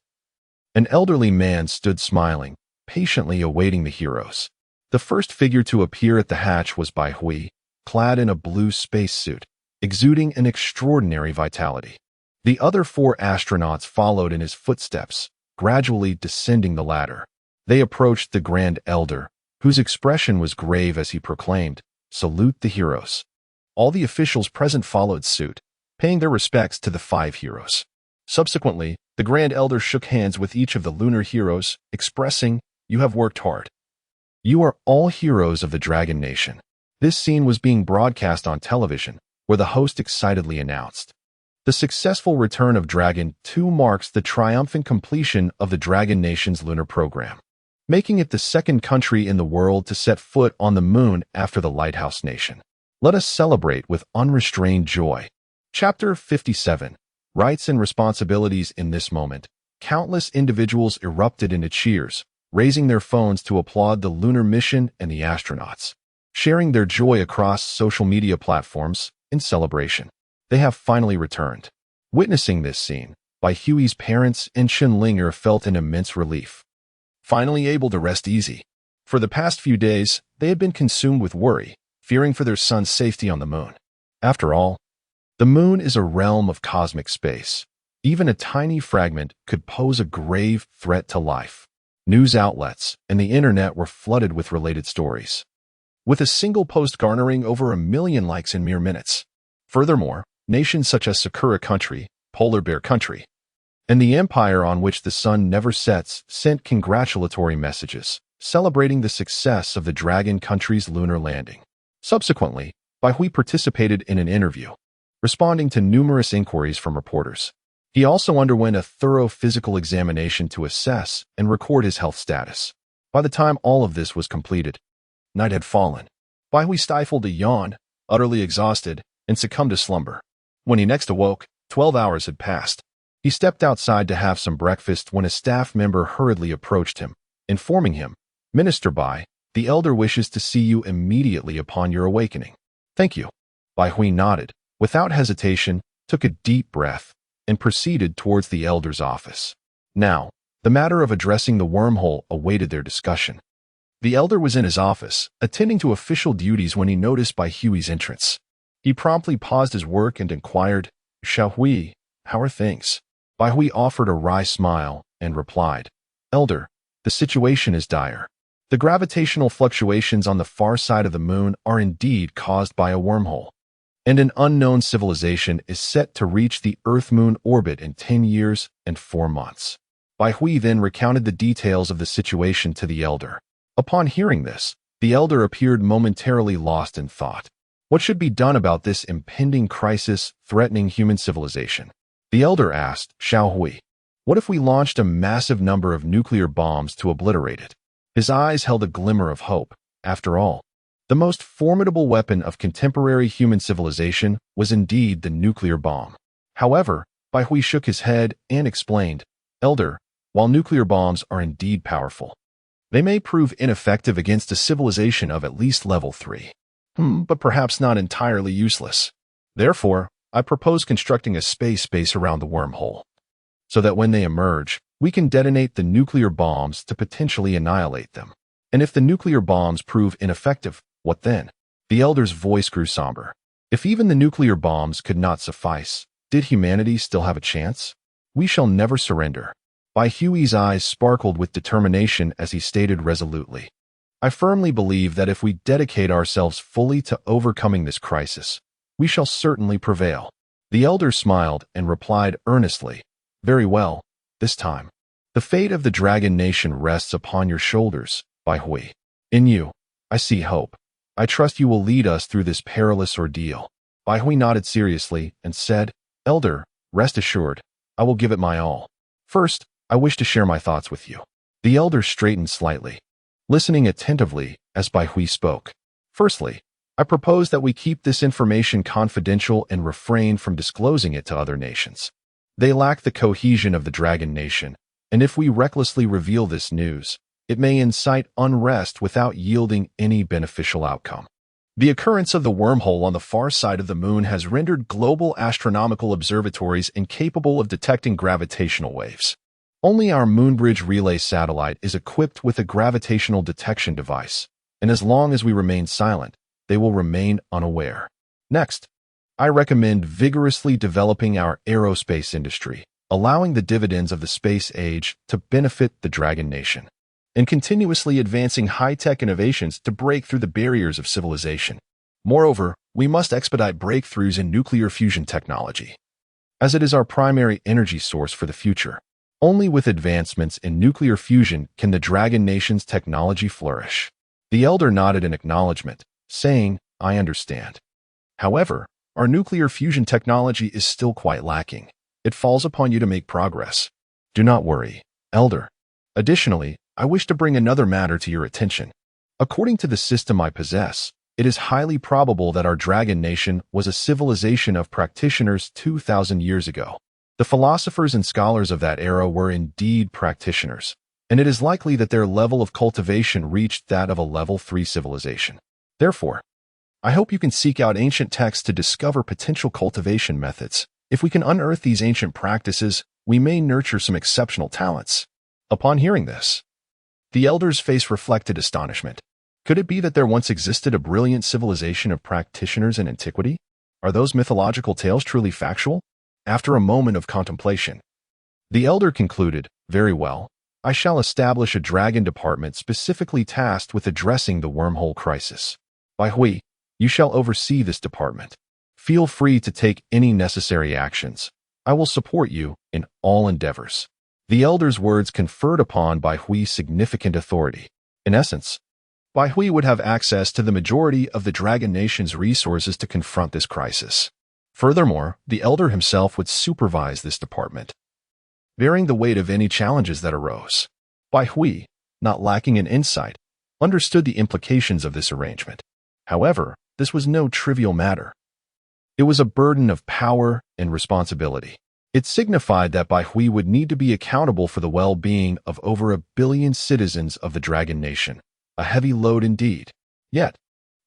an elderly man stood smiling, patiently awaiting the heroes. The first figure to appear at the hatch was Bai Hui, clad in a blue spacesuit, exuding an extraordinary vitality. The other 4 astronauts followed in his footsteps, gradually descending the ladder. They approached the Grand Elder, whose expression was grave as he proclaimed, "Salute the heroes." All the officials present followed suit, paying their respects to the 5 heroes. Subsequently, the Grand Elder shook hands with each of the lunar heroes, expressing, "You have worked hard. You are all heroes of the Dragon Nation." This scene was being broadcast on television, where the host excitedly announced, "The successful return of Dragon 2 marks the triumphant completion of the Dragon Nation's lunar program, making it the second country in the world to set foot on the moon after the Lighthouse Nation. Let us celebrate with unrestrained joy." Chapter 57. Rights and Responsibilities. In this moment, countless individuals erupted into cheers, raising their phones to applaud the lunar mission and the astronauts, sharing their joy across social media platforms in celebration. They have finally returned. Witnessing this scene, Bai Hui's parents and Shenlinger felt an immense relief. Finally able to rest easy. For the past few days, they had been consumed with worry, fearing for their son's safety on the moon. After all, the moon is a realm of cosmic space. Even a tiny fragment could pose a grave threat to life. News outlets and the internet were flooded with related stories, with a single post garnering over 1 million likes in mere minutes. Furthermore, nations such as Sakura Country, Polar Bear Country, and the empire on which the sun never sets sent congratulatory messages, celebrating the success of the Dragon Country's lunar landing. Subsequently, Bai Hui participated in an interview, responding to numerous inquiries from reporters. He also underwent a thorough physical examination to assess and record his health status. By the time all of this was completed, night had fallen. Bai Hui stifled a yawn, utterly exhausted, and succumbed to slumber. When he next awoke, 12 hours had passed. He stepped outside to have some breakfast when a staff member hurriedly approached him, informing him, "Minister Bai, the elder wishes to see you immediately upon your awakening." "Thank you." Bai Hui nodded, without hesitation, took a deep breath, and proceeded towards the elder's office. Now, the matter of addressing the wormhole awaited their discussion. The elder was in his office, attending to official duties when he noticed Bai Hui's entrance. He promptly paused his work and inquired, "Xiao Hui, how are things?" Bai Hui offered a wry smile and replied, "Elder, the situation is dire. The gravitational fluctuations on the far side of the moon are indeed caused by a wormhole, and an unknown civilization is set to reach the Earth-Moon orbit in 10 years and 4 months. Bai Hui then recounted the details of the situation to the elder. Upon hearing this, the elder appeared momentarily lost in thought. What should be done about this impending crisis threatening human civilization? The elder asked, "Xiao Hui, what if we launched a massive number of nuclear bombs to obliterate it?" His eyes held a glimmer of hope. After all, the most formidable weapon of contemporary human civilization was indeed the nuclear bomb. However, Bai Hui shook his head and explained, "Elder, while nuclear bombs are indeed powerful, they may prove ineffective against a civilization of at least level 3. But perhaps not entirely useless. Therefore, I propose constructing a space base around the wormhole, so that when they emerge, we can detonate the nuclear bombs to potentially annihilate them. And if the nuclear bombs prove ineffective, what then?" The elder's voice grew somber. "If even the nuclear bombs could not suffice, did humanity still have a chance? We shall never surrender." Bai Hui's eyes sparkled with determination as he stated resolutely, "I firmly believe that if we dedicate ourselves fully to overcoming this crisis, we shall certainly prevail." The elder smiled and replied earnestly, "Very well, this time. The fate of the Dragon Nation rests upon your shoulders, Bai Hui. In you, I see hope. I trust you will lead us through this perilous ordeal." Bai Hui nodded seriously and said, "Elder, rest assured, I will give it my all. First, I wish to share my thoughts with you." The elder straightened slightly, listening attentively as Bai Hui spoke. "Firstly, I propose that we keep this information confidential and refrain from disclosing it to other nations. They lack the cohesion of the Dragon Nation, and if we recklessly reveal this news, it may incite unrest without yielding any beneficial outcome. The occurrence of the wormhole on the far side of the moon has rendered global astronomical observatories incapable of detecting gravitational waves. Only our Moonbridge Relay satellite is equipped with a gravitational detection device, and as long as we remain silent, they will remain unaware. Next, I recommend vigorously developing our aerospace industry, allowing the dividends of the space age to benefit the Dragon Nation, and continuously advancing high-tech innovations to break through the barriers of civilization. Moreover, we must expedite breakthroughs in nuclear fusion technology, as it is our primary energy source for the future. Only with advancements in nuclear fusion can the Dragon Nation's technology flourish." The elder nodded in acknowledgement, saying, "I understand. However, our nuclear fusion technology is still quite lacking. It falls upon you to make progress. Do not worry, Elder. Additionally, I wish to bring another matter to your attention. According to the system I possess, it is highly probable that our Dragon Nation was a civilization of practitioners 2,000 years ago. The philosophers and scholars of that era were indeed practitioners, and it is likely that their level of cultivation reached that of a level 3 civilization. Therefore, I hope you can seek out ancient texts to discover potential cultivation methods. If we can unearth these ancient practices, we may nurture some exceptional talents." Upon hearing this, the elder's face reflected astonishment. Could it be that there once existed a brilliant civilization of practitioners in antiquity? Are those mythological tales truly factual? After a moment of contemplation, the elder concluded, "Very well, I shall establish a dragon department specifically tasked with addressing the wormhole crisis. Bai Hui, you shall oversee this department. Feel free to take any necessary actions. I will support you in all endeavors." The elder's words conferred upon Bai Hui significant authority. In essence, Bai Hui would have access to the majority of the Dragon Nation's resources to confront this crisis. Furthermore, the Elder himself would supervise this department, bearing the weight of any challenges that arose. Bai Hui, not lacking in insight, understood the implications of this arrangement. However, this was no trivial matter. It was a burden of power and responsibility. It signified that Bai Hui would need to be accountable for the well-being of over 1 billion citizens of the Dragon Nation. A heavy load indeed. Yet,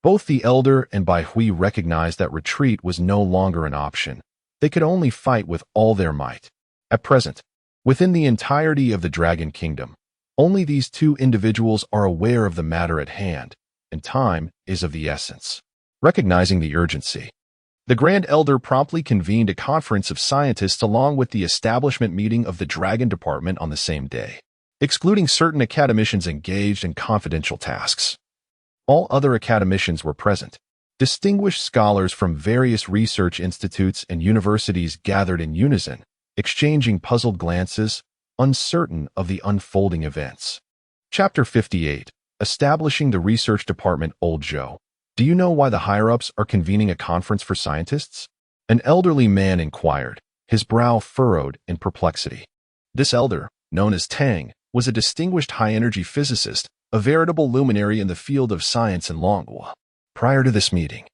both the Elder and Bai Hui recognized that retreat was no longer an option. They could only fight with all their might. At present, within the entirety of the Dragon Kingdom, only these two individuals are aware of the matter at hand, and time is of the essence. Recognizing the urgency, the Grand Elder promptly convened a conference of scientists along with the establishment meeting of the Dragon Department on the same day, excluding certain academicians engaged in confidential tasks. All other academicians were present. Distinguished scholars from various research institutes and universities gathered in unison, exchanging puzzled glances, uncertain of the unfolding events. Chapter 58. Establishing the Research Department. Old Joe, do you know why the higher-ups are convening a conference for scientists? An elderly man inquired, his brow furrowed in perplexity. This elder, known as Tang, was a distinguished high-energy physicist, a veritable luminary in the field of science and manhwa. Prior to this meeting,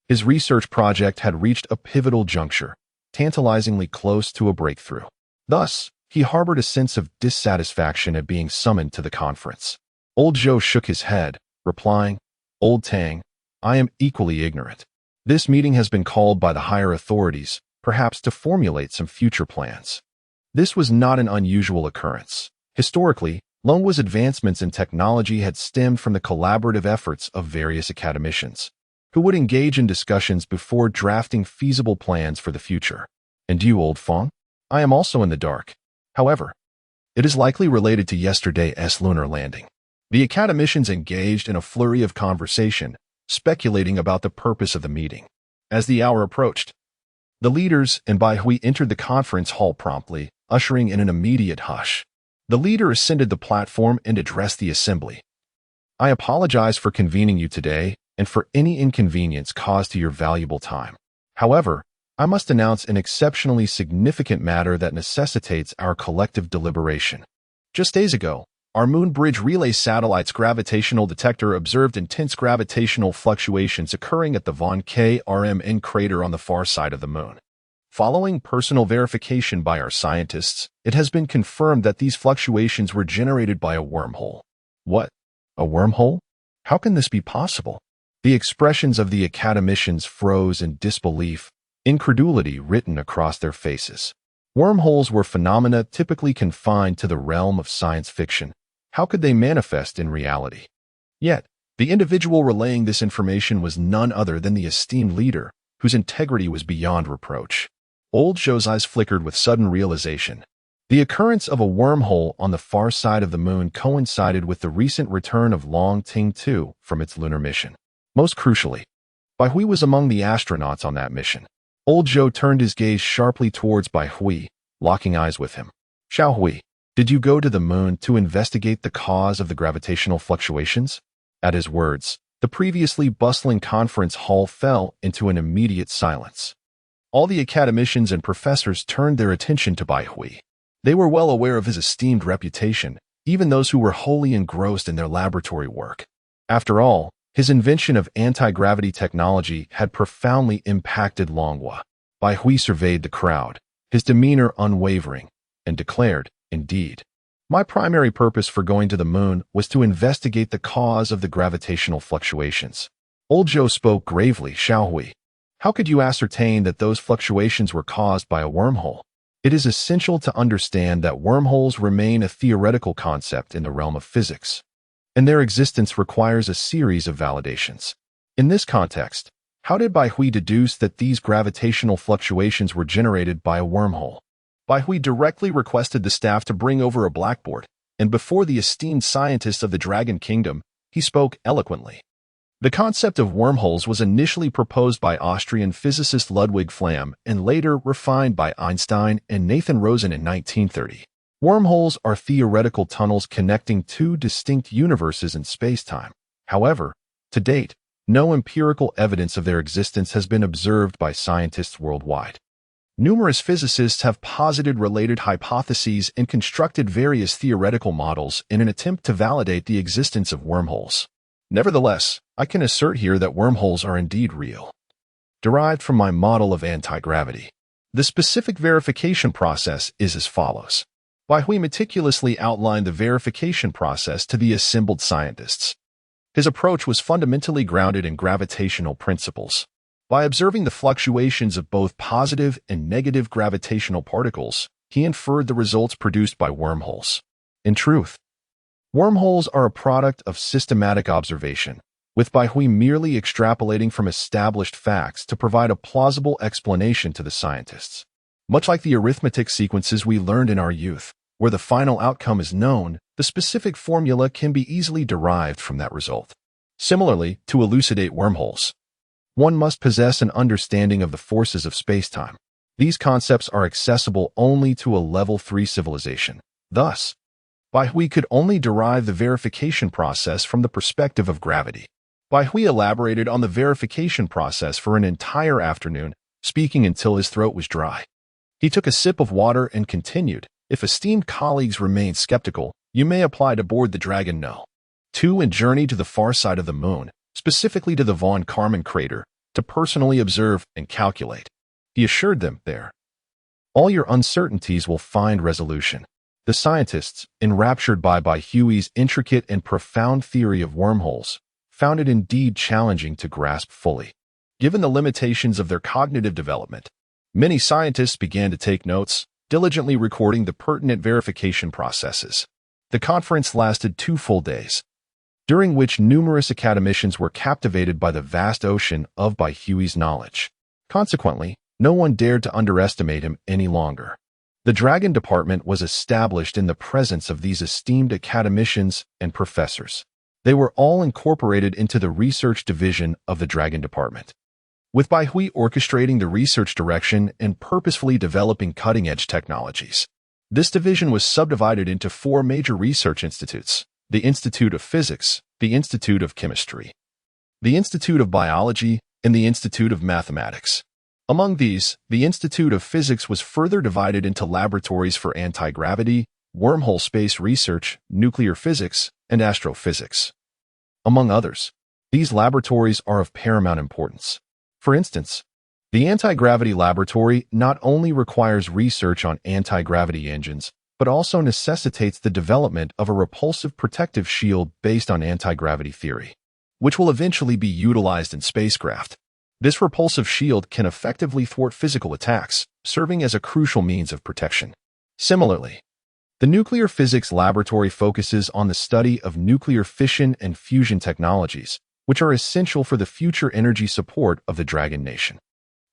his research project had reached a pivotal juncture, tantalizingly close to a breakthrough. Thus, he harbored a sense of dissatisfaction at being summoned to the conference. Old Joe shook his head, replying, "Old Tang, I am equally ignorant. This meeting has been called by the higher authorities, perhaps to formulate some future plans." This was not an unusual occurrence. Historically, Longwa's advancements in technology had stemmed from the collaborative efforts of various academicians, who would engage in discussions before drafting feasible plans for the future. And you, Old Fong? I am also in the dark. However, it is likely related to yesterday's lunar landing. The academicians engaged in a flurry of conversation, speculating about the purpose of the meeting. As the hour approached, the leaders and Bai Hui entered the conference hall promptly, ushering in an immediate hush. The leader ascended the platform and addressed the assembly. "I apologize for convening you today and for any inconvenience caused to your valuable time. However, I must announce an exceptionally significant matter that necessitates our collective deliberation. Just days ago, our Moon Bridge Relay Satellite's gravitational detector observed intense gravitational fluctuations occurring at the Von Krmn crater on the far side of the Moon. Following personal verification by our scientists, it has been confirmed that these fluctuations were generated by a wormhole." "What? A wormhole? How can this be possible?" The expressions of the academicians froze in disbelief, incredulity written across their faces. Wormholes were phenomena typically confined to the realm of science fiction. How could they manifest in reality? Yet, the individual relaying this information was none other than the esteemed leader, whose integrity was beyond reproach. Old Joe's eyes flickered with sudden realization. The occurrence of a wormhole on the far side of the Moon coincided with the recent return of Long Ting 2 from its lunar mission. Most crucially, Bai Hui was among the astronauts on that mission. Old Joe turned his gaze sharply towards Bai Hui, locking eyes with him. "Xiao Hui, did you go to the Moon to investigate the cause of the gravitational fluctuations?" At his words, the previously bustling conference hall fell into an immediate silence. All the academicians and professors turned their attention to Bai Hui. They were well aware of his esteemed reputation, even those who were wholly engrossed in their laboratory work. After all, his invention of anti-gravity technology had profoundly impacted Longwa. Bai Hui surveyed the crowd, his demeanor unwavering, and declared, "Indeed, my primary purpose for going to the Moon was to investigate the cause of the gravitational fluctuations." Old Joe spoke gravely. "Xiao Hui, how could you ascertain that those fluctuations were caused by a wormhole? It is essential to understand that wormholes remain a theoretical concept in the realm of physics, and their existence requires a series of validations. In this context, how did Bai Hui deduce that these gravitational fluctuations were generated by a wormhole?" Bai Hui directly requested the staff to bring over a blackboard, and before the esteemed scientists of the Dragon Kingdom, he spoke eloquently. The concept of wormholes was initially proposed by Austrian physicist Ludwig Flamm and later refined by Einstein and Nathan Rosen in 1930. Wormholes are theoretical tunnels connecting two distinct universes in space-time. However, to date, no empirical evidence of their existence has been observed by scientists worldwide. Numerous physicists have posited related hypotheses and constructed various theoretical models in an attempt to validate the existence of wormholes. Nevertheless, I can assert here that wormholes are indeed real. Derived from my model of anti-gravity. The specific verification process is as follows. He meticulously outlined the verification process to the assembled scientists. His approach was fundamentally grounded in gravitational principles. By observing the fluctuations of both positive and negative gravitational particles, he inferred the results produced by wormholes. In truth, wormholes are a product of systematic observation, with Hui merely extrapolating from established facts to provide a plausible explanation to the scientists. Much like the arithmetic sequences we learned in our youth, where the final outcome is known, the specific formula can be easily derived from that result. Similarly, to elucidate wormholes, one must possess an understanding of the forces of spacetime. These concepts are accessible only to a level 3 civilization. Thus, Hui could only derive the verification process from the perspective of gravity. Hui elaborated on the verification process for an entire afternoon, speaking until his throat was dry. He took a sip of water and continued, "If esteemed colleagues remain skeptical, you may apply to board the Dragon No. 2 and journey to the far side of the moon, specifically to the Von Karman crater, to personally observe and calculate." He assured them there, "All your uncertainties will find resolution." The scientists, enraptured by Huey's intricate and profound theory of wormholes, found it indeed challenging to grasp fully. Given the limitations of their cognitive development, many scientists began to take notes, diligently recording the pertinent verification processes. The conference lasted 2 full days, during which numerous academicians were captivated by the vast ocean of Huey's knowledge. Consequently, no one dared to underestimate him any longer. The Dragon Department was established in the presence of these esteemed academicians and professors. They were all incorporated into the research division of the Dragon Department, with Hui orchestrating the research direction and purposefully developing cutting-edge technologies. This division was subdivided into 4 major research institutes: the Institute of Physics, the Institute of Chemistry, the Institute of Biology, and the Institute of Mathematics. Among these, the Institute of Physics was further divided into laboratories for anti-gravity, wormhole space research, nuclear physics, and astrophysics. Among others, these laboratories are of paramount importance. For instance, the anti-gravity laboratory not only requires research on anti-gravity engines, but also necessitates the development of a repulsive protective shield based on anti-gravity theory, which will eventually be utilized in spacecraft. This repulsive shield can effectively thwart physical attacks, serving as a crucial means of protection. Similarly, the Nuclear Physics Laboratory focuses on the study of nuclear fission and fusion technologies, which are essential for the future energy support of the Dragon Nation.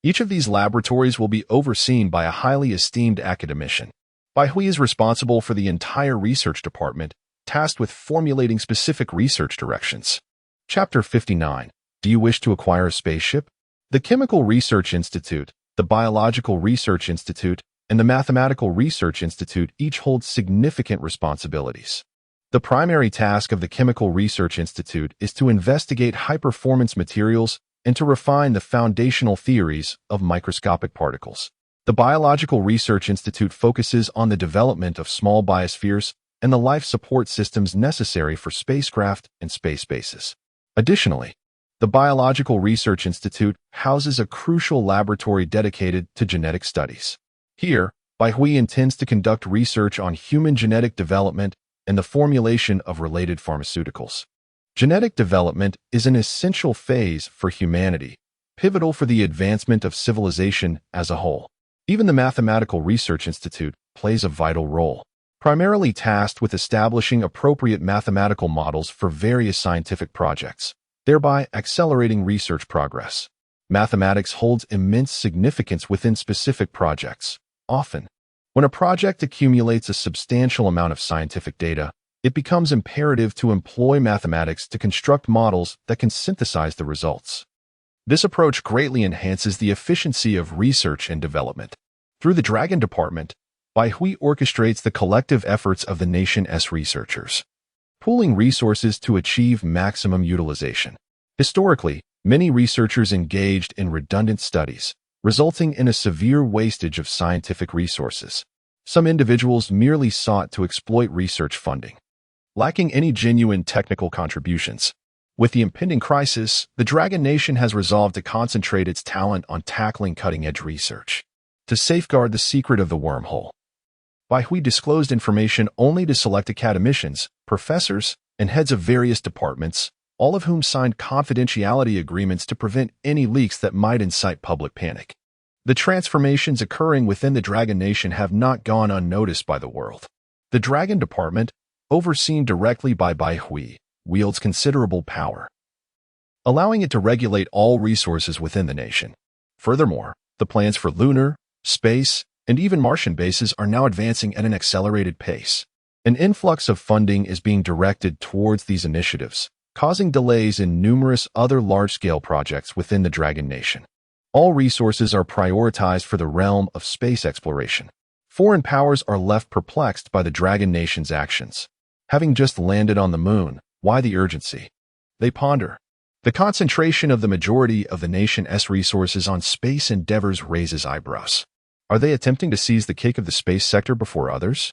Each of these laboratories will be overseen by a highly esteemed academician. Hui is responsible for the entire research department, tasked with formulating specific research directions. Chapter 59. Do you wish to acquire a spaceship? The Chemical Research Institute, the Biological Research Institute, and the Mathematical Research Institute each hold significant responsibilities. The primary task of the Chemical Research Institute is to investigate high-performance materials and to refine the foundational theories of microscopic particles. The Biological Research Institute focuses on the development of small biospheres and the life support systems necessary for spacecraft and space bases. Additionally, the Biological Research Institute houses a crucial laboratory dedicated to genetic studies. Here, Hui intends to conduct research on human genetic development and the formulation of related pharmaceuticals. Genetic development is an essential phase for humanity, pivotal for the advancement of civilization as a whole. Even the Mathematical Research Institute plays a vital role, primarily tasked with establishing appropriate mathematical models for various scientific projects, thereby accelerating research progress. Mathematics holds immense significance within specific projects. Often, when a project accumulates a substantial amount of scientific data, it becomes imperative to employ mathematics to construct models that can synthesize the results. This approach greatly enhances the efficiency of research and development. Through the Dragon Department, Bai Hui orchestrates the collective efforts of the nation's researchers, pooling resources to achieve maximum utilization. Historically, many researchers engaged in redundant studies, resulting in a severe wastage of scientific resources. Some individuals merely sought to exploit research funding, lacking any genuine technical contributions. With the impending crisis, the Dragon Nation has resolved to concentrate its talent on tackling cutting-edge research. To safeguard the secret of the wormhole, Bai Hui disclosed information only to select academicians, professors, and heads of various departments, all of whom signed confidentiality agreements to prevent any leaks that might incite public panic. The transformations occurring within the Dragon Nation have not gone unnoticed by the world. The Dragon Department, overseen directly by Bai Hui, wields considerable power, allowing it to regulate all resources within the nation. Furthermore, the plans for lunar, space, and even Martian bases are now advancing at an accelerated pace. An influx of funding is being directed towards these initiatives, causing delays in numerous other large-scale projects within the Dragon Nation. All resources are prioritized for the realm of space exploration. Foreign powers are left perplexed by the Dragon Nation's actions. Having just landed on the moon, why the urgency? They ponder. The concentration of the majority of the nation's resources on space endeavors raises eyebrows. Are they attempting to seize the cake of the space sector before others?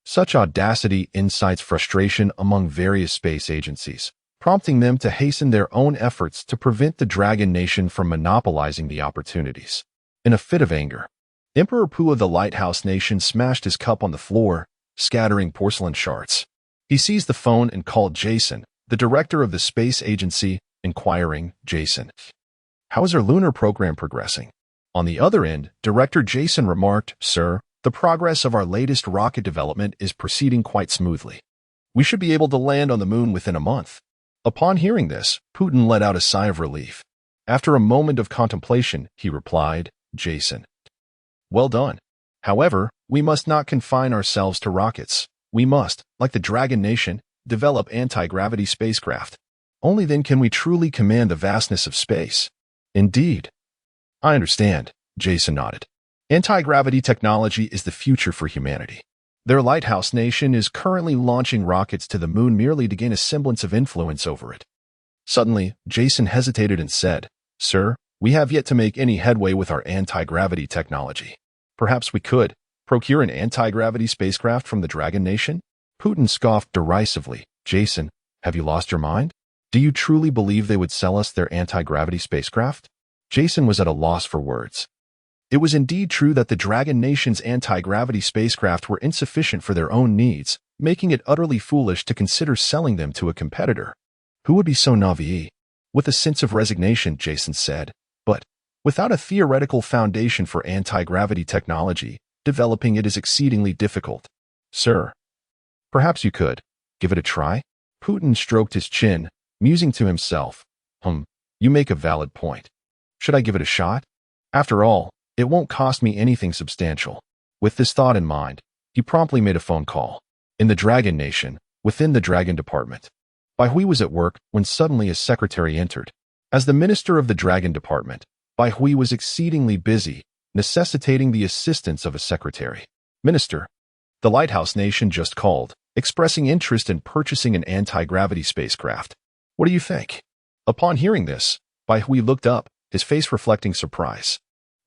Such audacity incites frustration among various space agencies, prompting them to hasten their own efforts to prevent the Dragon Nation from monopolizing the opportunities. In a fit of anger, Emperor Pu of the Lighthouse Nation smashed his cup on the floor, scattering porcelain shards. He seized the phone and called Jason, the director of the space agency, inquiring, "Jason, how is our lunar program progressing?" On the other end, Director Jason remarked, "Sir, the progress of our latest rocket development is proceeding quite smoothly. We should be able to land on the moon within a month." Upon hearing this, Putin let out a sigh of relief. After a moment of contemplation, he replied, "Jason, well done. However, we must not confine ourselves to rockets. We must, like the Dragon Nation, develop anti-gravity spacecraft. Only then can we truly command the vastness of space." "Indeed. I understand," Jason nodded. "Anti-gravity technology is the future for humanity. Their Lighthouse Nation is currently launching rockets to the moon merely to gain a semblance of influence over it." Suddenly, Jason hesitated and said, "Sir, we have yet to make any headway with our anti-gravity technology. Perhaps we could procure an anti-gravity spacecraft from the Dragon Nation?" Putin scoffed derisively. "Jason, have you lost your mind? Do you truly believe they would sell us their anti-gravity spacecraft?" Jason was at a loss for words. It was indeed true that the Dragon Nation's anti-gravity spacecraft were insufficient for their own needs, making it utterly foolish to consider selling them to a competitor. Who would be so naive? With a sense of resignation, Jason said, "But without a theoretical foundation for anti-gravity technology, developing it is exceedingly difficult." "Sir, perhaps you could give it a try?" Putin stroked his chin, musing to himself, You make a valid point. Should I give it a shot? After all, it won't cost me anything substantial." With this thought in mind, he promptly made a phone call. In the Dragon Nation, within the Dragon Department, Bai Hui was at work when suddenly a secretary entered. As the minister of the Dragon Department, Bai Hui was exceedingly busy, necessitating the assistance of a secretary. "Minister, the Lighthouse Nation just called, expressing interest in purchasing an anti-gravity spacecraft. What do you think?" Upon hearing this, Bai Hui looked up, his face reflecting surprise.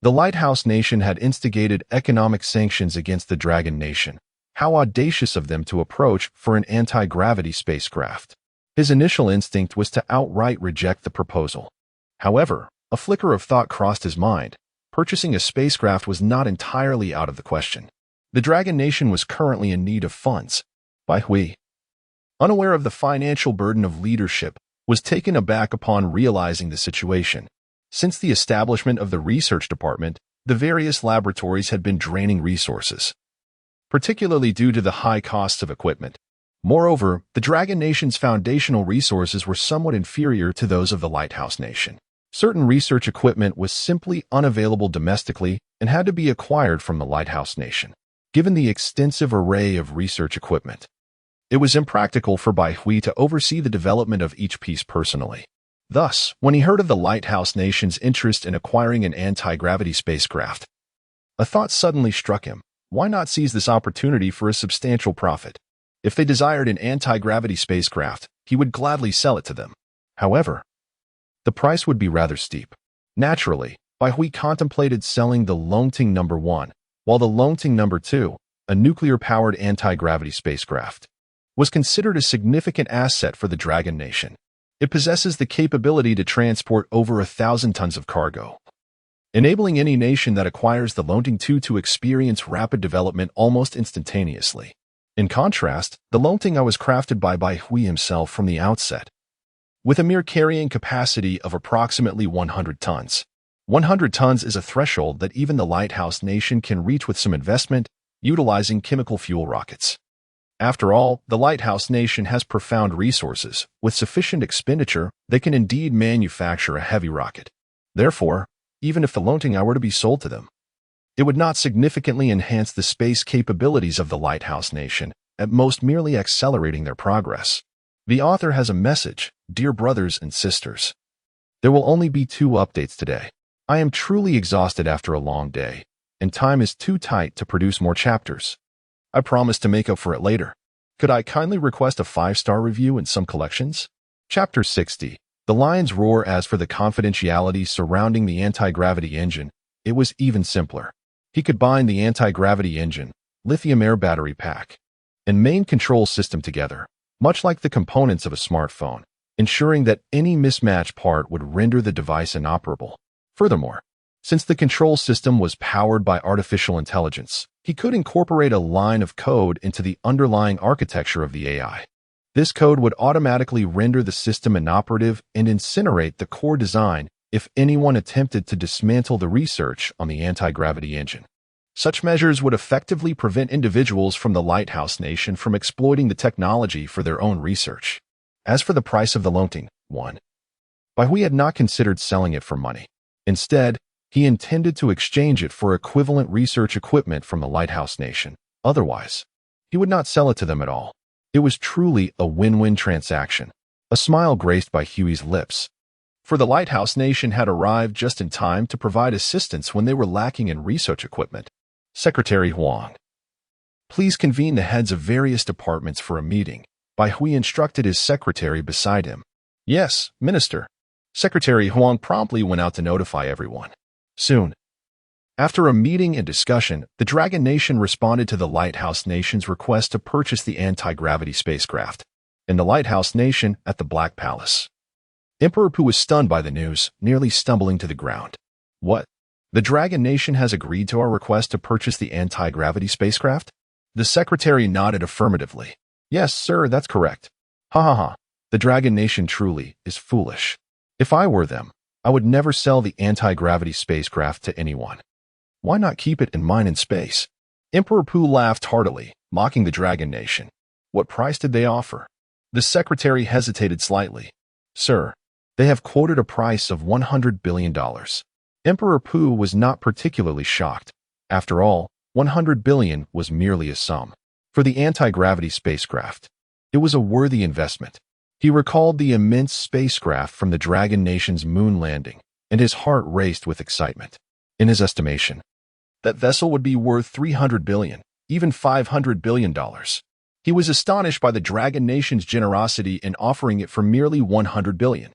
The Lighthouse Nation had instigated economic sanctions against the Dragon Nation. How audacious of them to approach for an anti-gravity spacecraft. His initial instinct was to outright reject the proposal. However, a flicker of thought crossed his mind. Purchasing a spacecraft was not entirely out of the question. The Dragon Nation was currently in need of funds. Bai Hui, unaware of the financial burden of leadership, was taken aback upon realizing the situation. Since the establishment of the research department, the various laboratories had been draining resources, particularly due to the high costs of equipment. Moreover, the Dragon Nation's foundational resources were somewhat inferior to those of the Lighthouse Nation. Certain research equipment was simply unavailable domestically and had to be acquired from the Lighthouse Nation. Given the extensive array of research equipment, it was impractical for Bai Hui to oversee the development of each piece personally. Thus, when he heard of the Lighthouse Nation's interest in acquiring an anti-gravity spacecraft, a thought suddenly struck him. Why not seize this opportunity for a substantial profit? If they desired an anti-gravity spacecraft, he would gladly sell it to them. However, the price would be rather steep. Naturally, Baihui contemplated selling the Longting No. 1, while the Longting No. 2, a nuclear-powered anti-gravity spacecraft, was considered a significant asset for the Dragon Nation. It possesses the capability to transport over 1,000 tons of cargo, enabling any nation that acquires the Longting 2 to experience rapid development almost instantaneously. In contrast, the Longting I was crafted by Baihui himself from the outset, with a mere carrying capacity of approximately 100 tons. 100 tons is a threshold that even the Lighthouse Nation can reach with some investment, utilizing chemical fuel rockets. After all, the Lighthouse Nation has profound resources. With sufficient expenditure, they can indeed manufacture a heavy rocket. Therefore, even if the Longting I were to be sold to them, it would not significantly enhance the space capabilities of the Lighthouse Nation, at most merely accelerating their progress. The author has a message, dear brothers and sisters. There will only be 2 updates today. I am truly exhausted after a long day, and time is too tight to produce more chapters. I promise to make up for it later. Could I kindly request a 5-star review in some collections? Chapter 60. The Lion's Roar. As for the confidentiality surrounding the anti-gravity engine, it was even simpler. He could bind the anti-gravity engine, lithium-air battery pack, and main control system together, much like the components of a smartphone, ensuring that any mismatched part would render the device inoperable. Furthermore, since the control system was powered by artificial intelligence, he could incorporate a line of code into the underlying architecture of the AI. This code would automatically render the system inoperative and incinerate the core design if anyone attempted to dismantle the research on the anti-gravity engine. Such measures would effectively prevent individuals from the Lighthouse Nation from exploiting the technology for their own research. As for the price of the Longting 1, Baihui had not considered selling it for money. Instead, he intended to exchange it for equivalent research equipment from the Lighthouse Nation. Otherwise, he would not sell it to them at all. It was truly a win-win transaction. A smile graced Baihui's lips, for the Lighthouse Nation had arrived just in time to provide assistance when they were lacking in research equipment. Secretary Huang, please convene the heads of various departments for a meeting. Baihui instructed his secretary beside him. Yes, Minister. Secretary Huang promptly went out to notify everyone. Soon, after a meeting and discussion, the Dragon Nation responded to the Lighthouse Nation's request to purchase the anti-gravity spacecraft. In the Lighthouse Nation at the Black Palace, Emperor Pu was stunned by the news, nearly stumbling to the ground. What? The Dragon Nation has agreed to our request to purchase the anti-gravity spacecraft? The secretary nodded affirmatively. Yes, sir, that's correct. Ha ha ha. The Dragon Nation truly is foolish. If I were them, I would never sell the anti-gravity spacecraft to anyone. Why not keep it and mine in space? Emperor Pu laughed heartily, mocking the Dragon Nation. What price did they offer? The secretary hesitated slightly. Sir, they have quoted a price of $100 billion. Emperor Pu was not particularly shocked. After all, $100 billion was merely a sum. For the anti-gravity spacecraft, it was a worthy investment. He recalled the immense spacecraft from the Dragon Nation's moon landing, and his heart raced with excitement. In his estimation, that vessel would be worth $300 billion, even $500 billion. He was astonished by the Dragon Nation's generosity in offering it for merely $100 billion.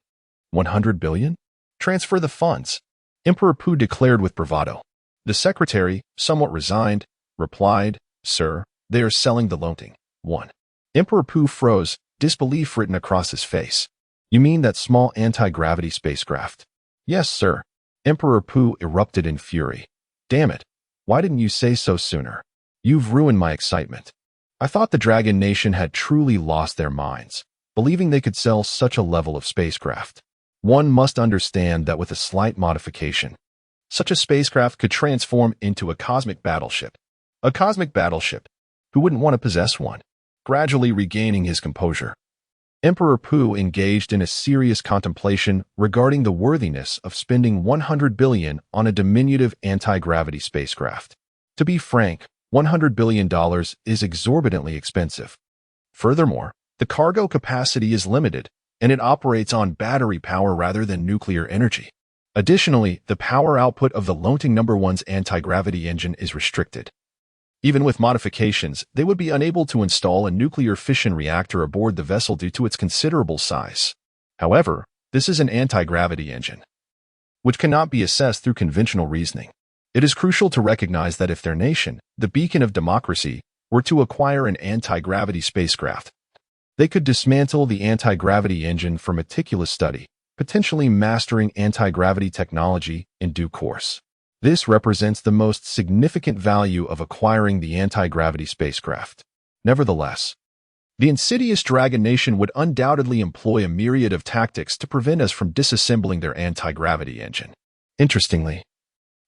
$100 billion? Transfer the funds, Emperor Pu declared with bravado. The secretary, somewhat resigned, replied, Sir, they are selling the Longting 1. Emperor Pu froze, disbelief written across his face. You mean that small anti-gravity spacecraft? Yes, sir. Emperor Pu erupted in fury. Damn it. Why didn't you say so sooner? You've ruined my excitement. I thought the Dragon Nation had truly lost their minds, believing they could sell such a level of spacecraft. One must understand that with a slight modification, such a spacecraft could transform into a cosmic battleship. A cosmic battleship? Who wouldn't want to possess one? Gradually regaining his composure, Emperor Pu engaged in a serious contemplation regarding the worthiness of spending $100 billion on a diminutive anti-gravity spacecraft. To be frank, $100 billion is exorbitantly expensive. Furthermore, the cargo capacity is limited, and it operates on battery power rather than nuclear energy. Additionally, the power output of the Longting No. 1's anti-gravity engine is restricted. Even with modifications, they would be unable to install a nuclear fission reactor aboard the vessel due to its considerable size. However, this is an anti-gravity engine, which cannot be assessed through conventional reasoning. It is crucial to recognize that if their nation, the beacon of democracy, were to acquire an anti-gravity spacecraft, they could dismantle the anti-gravity engine for meticulous study, potentially mastering anti-gravity technology in due course. This represents the most significant value of acquiring the anti-gravity spacecraft. Nevertheless, the insidious Dragon Nation would undoubtedly employ a myriad of tactics to prevent us from disassembling their anti-gravity engine. Interestingly,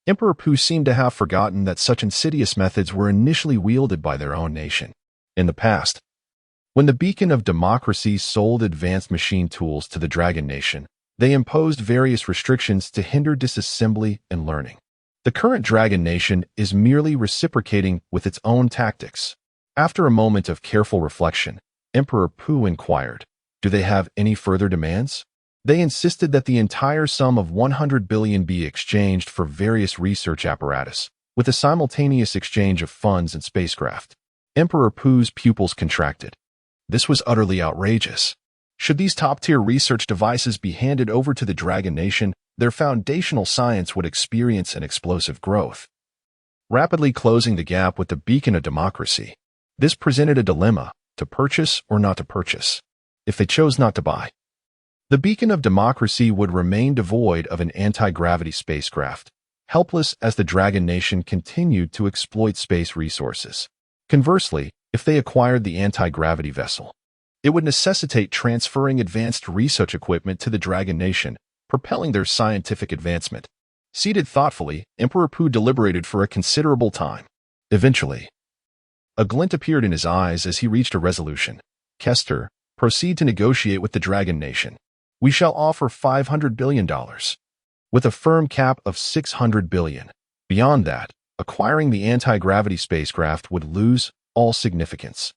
Emperor Pu seemed to have forgotten that such insidious methods were initially wielded by their own nation. In the past, when the beacon of democracy sold advanced machine tools to the Dragon Nation, they imposed various restrictions to hinder disassembly and learning. The current Dragon Nation is merely reciprocating with its own tactics. After a moment of careful reflection, Emperor Pu inquired, "Do they have any further demands?" They insisted that the entire sum of 100 billion be exchanged for various research apparatus, with a simultaneous exchange of funds and spacecraft. Emperor Pu's pupils contracted. This was utterly outrageous. Should these top-tier research devices be handed over to the Dragon Nation, their foundational science would experience an explosive growth, rapidly closing the gap with the beacon of democracy. This presented a dilemma: to purchase or not to purchase. If they chose not to buy, the beacon of democracy would remain devoid of an anti-gravity spacecraft, helpless as the Dragon Nation continued to exploit space resources. Conversely, if they acquired the anti-gravity vessel, it would necessitate transferring advanced research equipment to the Dragon Nation, propelling their scientific advancement. Seated thoughtfully, Emperor Pu deliberated for a considerable time. Eventually, a glint appeared in his eyes as he reached a resolution. "Kester, proceed to negotiate with the Dragon Nation. We shall offer $500 billion, with a firm cap of $600 billion. Beyond that, acquiring the anti-gravity spacecraft would lose all significance.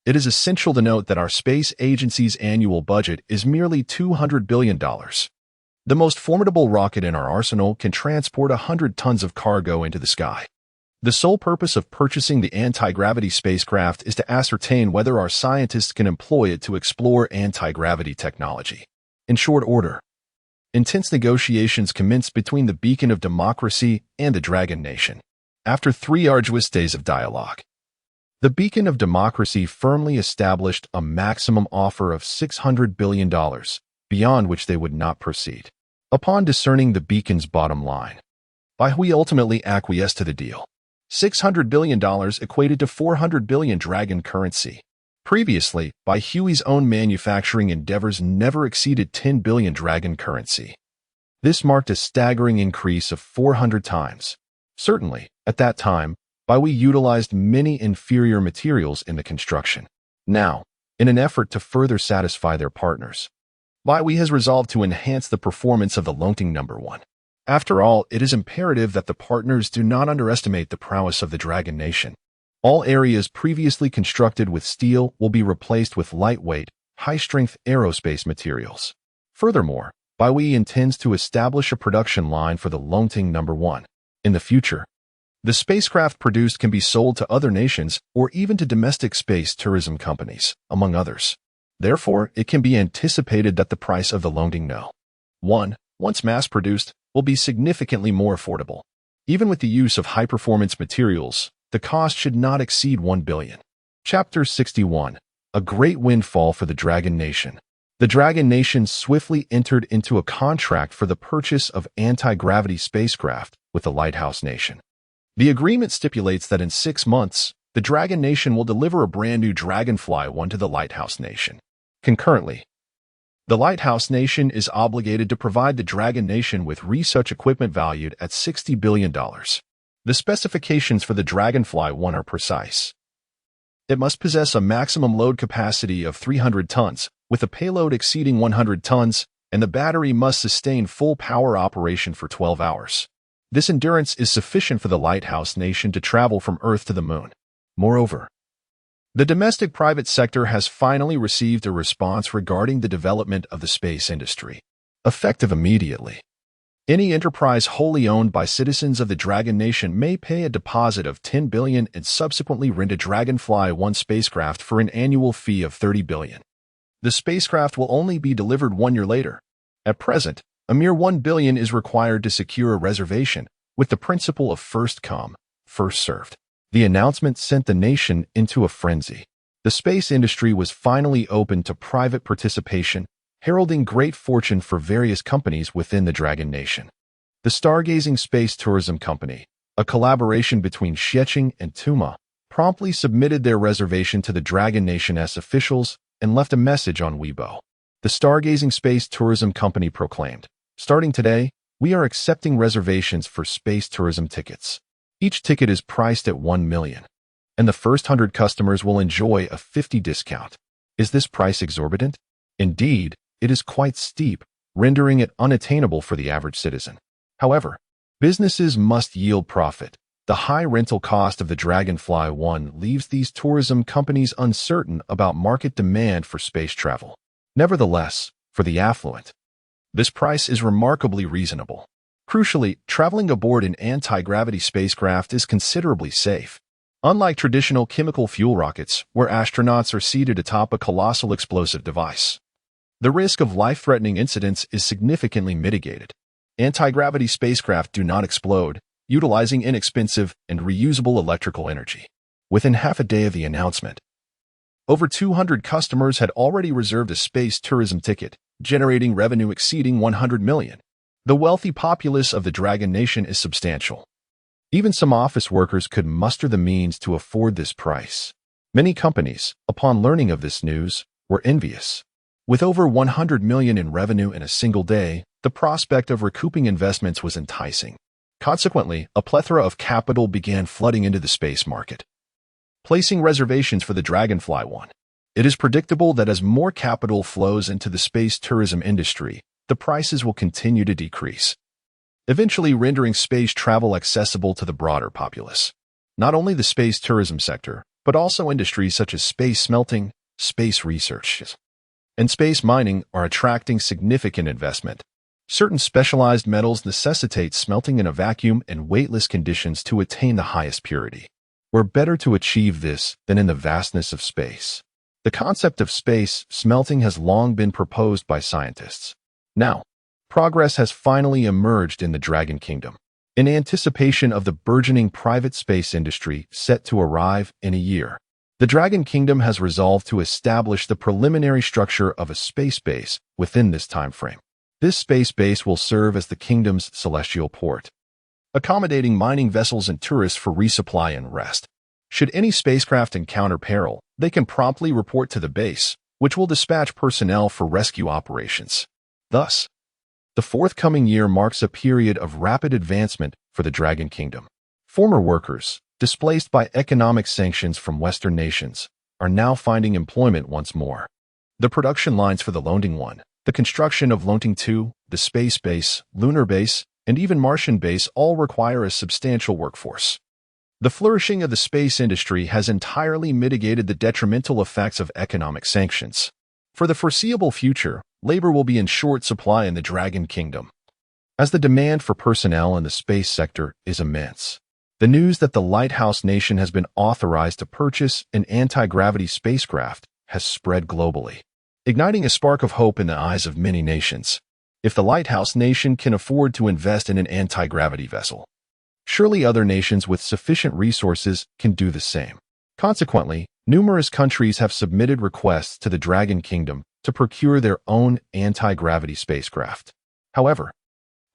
It is essential to note that our space agency's annual budget is merely $200 billion. The most formidable rocket in our arsenal can transport 100 tons of cargo into the sky. The sole purpose of purchasing the anti-gravity spacecraft is to ascertain whether our scientists can employ it to explore anti-gravity technology." In short order, intense negotiations commenced between the beacon of democracy and the Dragon Nation. After 3 arduous days of dialogue, the beacon of democracy firmly established a maximum offer of $600 billion, beyond which they would not proceed. Upon discerning the beacon's bottom line, Manhwa ultimately acquiesced to the deal. $600 billion equated to 400 billion dragon currency. Previously, Hui's own manufacturing endeavors never exceeded 10 billion dragon currency. This marked a staggering increase of 400 times. Certainly, at that time, Hui utilized many inferior materials in the construction. Now, in an effort to further satisfy their partners, Hui has resolved to enhance the performance of the Longting No. 1. After all, it is imperative that the partners do not underestimate the prowess of the Dragon Nation. All areas previously constructed with steel will be replaced with lightweight, high-strength aerospace materials. Furthermore, Hui intends to establish a production line for the Longting No. 1. In the future, the spacecraft produced can be sold to other nations or even to domestic space tourism companies, among others. Therefore, it can be anticipated that the price of the Longting No. 1, once mass-produced, will be significantly more affordable. Even with the use of high-performance materials, the cost should not exceed 1 billion. Chapter 61. A Great Windfall for the Dragon Nation. The Dragon Nation swiftly entered into a contract for the purchase of anti-gravity spacecraft with the Lighthouse Nation. The agreement stipulates that in 6 months, the Dragon Nation will deliver a brand new Dragonfly One to the Lighthouse Nation. Concurrently, the Lighthouse Nation is obligated to provide the Dragon Nation with research equipment valued at $60 billion. The specifications for the Dragonfly One are precise. It must possess a maximum load capacity of 300 tons, with a payload exceeding 100 tons, and the battery must sustain full power operation for 12 hours. This endurance is sufficient for the Lighthouse Nation to travel from Earth to the Moon. Moreover, the domestic private sector has finally received a response regarding the development of the space industry, effective immediately. Any enterprise wholly owned by citizens of the Dragon Nation may pay a deposit of 10 billion and subsequently rent a Dragonfly 1 spacecraft for an annual fee of 30 billion. The spacecraft will only be delivered 1 year later. At present, a mere 1 billion is required to secure a reservation, with the principle of first come, first served. The announcement sent the nation into a frenzy. The space industry was finally open to private participation, heralding great fortune for various companies within the Dragon Nation. The Stargazing Space Tourism Company, a collaboration between Sheching and Tuma, promptly submitted their reservation to the Dragon Nation's officials and left a message on Weibo. The Stargazing Space Tourism Company proclaimed, "Starting today, we are accepting reservations for space tourism tickets. Each ticket is priced at 1 million, and the first 100 customers will enjoy a 50% discount. Is this price exorbitant? Indeed, it is quite steep, rendering it unattainable for the average citizen. However, businesses must yield profit. The high rental cost of the Dragonfly 1 leaves these tourism companies uncertain about market demand for space travel. Nevertheless, for the affluent, this price is remarkably reasonable. Crucially, traveling aboard an anti-gravity spacecraft is considerably safe. Unlike traditional chemical fuel rockets, where astronauts are seated atop a colossal explosive device, the risk of life-threatening incidents is significantly mitigated. Anti-gravity spacecraft do not explode, utilizing inexpensive and reusable electrical energy. Within half a day of the announcement, over 200 customers had already reserved a space tourism ticket, generating revenue exceeding 100 million. The wealthy populace of the Dragon Nation is substantial. Even some office workers could muster the means to afford this price. Many companies, upon learning of this news, were envious. With over 100 million in revenue in a single day, the prospect of recouping investments was enticing. Consequently, a plethora of capital began flooding into the space market, placing reservations for the Dragonfly 1. It is predictable that as more capital flows into the space tourism industry, the prices will continue to decrease, eventually rendering space travel accessible to the broader populace. Not only the space tourism sector, but also industries such as space smelting, space research, and space mining are attracting significant investment. Certain specialized metals necessitate smelting in a vacuum and weightless conditions to attain the highest purity. Where better to achieve this than in the vastness of space. The concept of space smelting has long been proposed by scientists. Now, progress has finally emerged in the Dragon Kingdom. In anticipation of the burgeoning private space industry set to arrive in a year, the Dragon Kingdom has resolved to establish the preliminary structure of a space base within this time frame. This space base will serve as the kingdom's celestial port, accommodating mining vessels and tourists for resupply and rest. Should any spacecraft encounter peril, they can promptly report to the base, which will dispatch personnel for rescue operations. Thus, the forthcoming year marks a period of rapid advancement for the Dragon Kingdom. Former workers, displaced by economic sanctions from Western nations, are now finding employment once more. The production lines for the Lonting 1, the construction of Lonting 2, the space base, lunar base, and even Martian base all require a substantial workforce. The flourishing of the space industry has entirely mitigated the detrimental effects of economic sanctions. For the foreseeable future, labor will be in short supply in the Dragon Kingdom, as the demand for personnel in the space sector is immense. The news that the Lighthouse Nation has been authorized to purchase an anti-gravity spacecraft has spread globally, igniting a spark of hope in the eyes of many nations. If the Lighthouse Nation can afford to invest in an anti-gravity vessel, surely other nations with sufficient resources can do the same. Consequently, numerous countries have submitted requests to the Dragon Kingdom to procure their own anti-gravity spacecraft. However,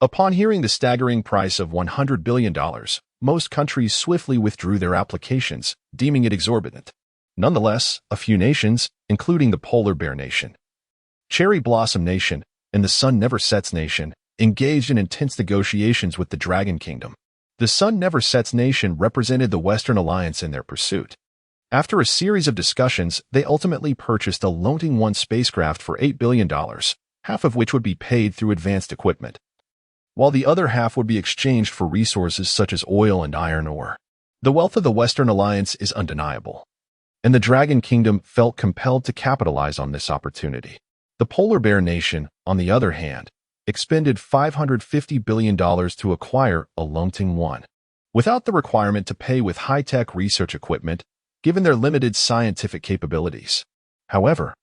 upon hearing the staggering price of $100 billion, most countries swiftly withdrew their applications, deeming it exorbitant. Nonetheless, a few nations, including the Polar Bear Nation, Cherry Blossom Nation, and the Sun Never Sets Nation, engaged in intense negotiations with the Dragon Kingdom. The Sun Never Sets Nation represented the Western Alliance in their pursuit. After a series of discussions, they ultimately purchased a Lonting 1 spacecraft for $8 billion, half of which would be paid through advanced equipment, while the other half would be exchanged for resources such as oil and iron ore. The wealth of the Western Alliance is undeniable, and the Dragon Kingdom felt compelled to capitalize on this opportunity. The Polar Bear Nation, on the other hand, expended $550 billion to acquire a Longting 1, without the requirement to pay with high-tech research equipment, given their limited scientific capabilities. However,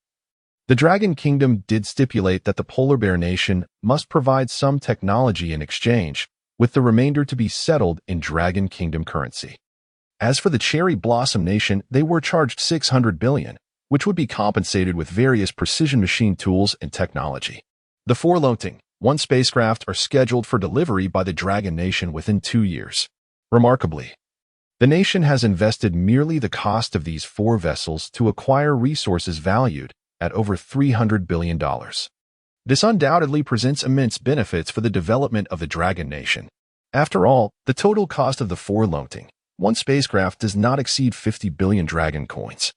the Dragon Kingdom did stipulate that the Polar Bear Nation must provide some technology in exchange, with the remainder to be settled in Dragon Kingdom currency. As for the Cherry Blossom Nation, they were charged $600 billion, which would be compensated with various precision machine tools and technology. The 4 Longting 1 spacecraft are scheduled for delivery by the Dragon Nation within 2 years. Remarkably, the nation has invested merely the cost of these 4 vessels to acquire resources valued at over $300 billion. This undoubtedly presents immense benefits for the development of the Dragon Nation. After all, the total cost of the 4 Longting 1 spacecraft does not exceed 50 billion Dragon coins.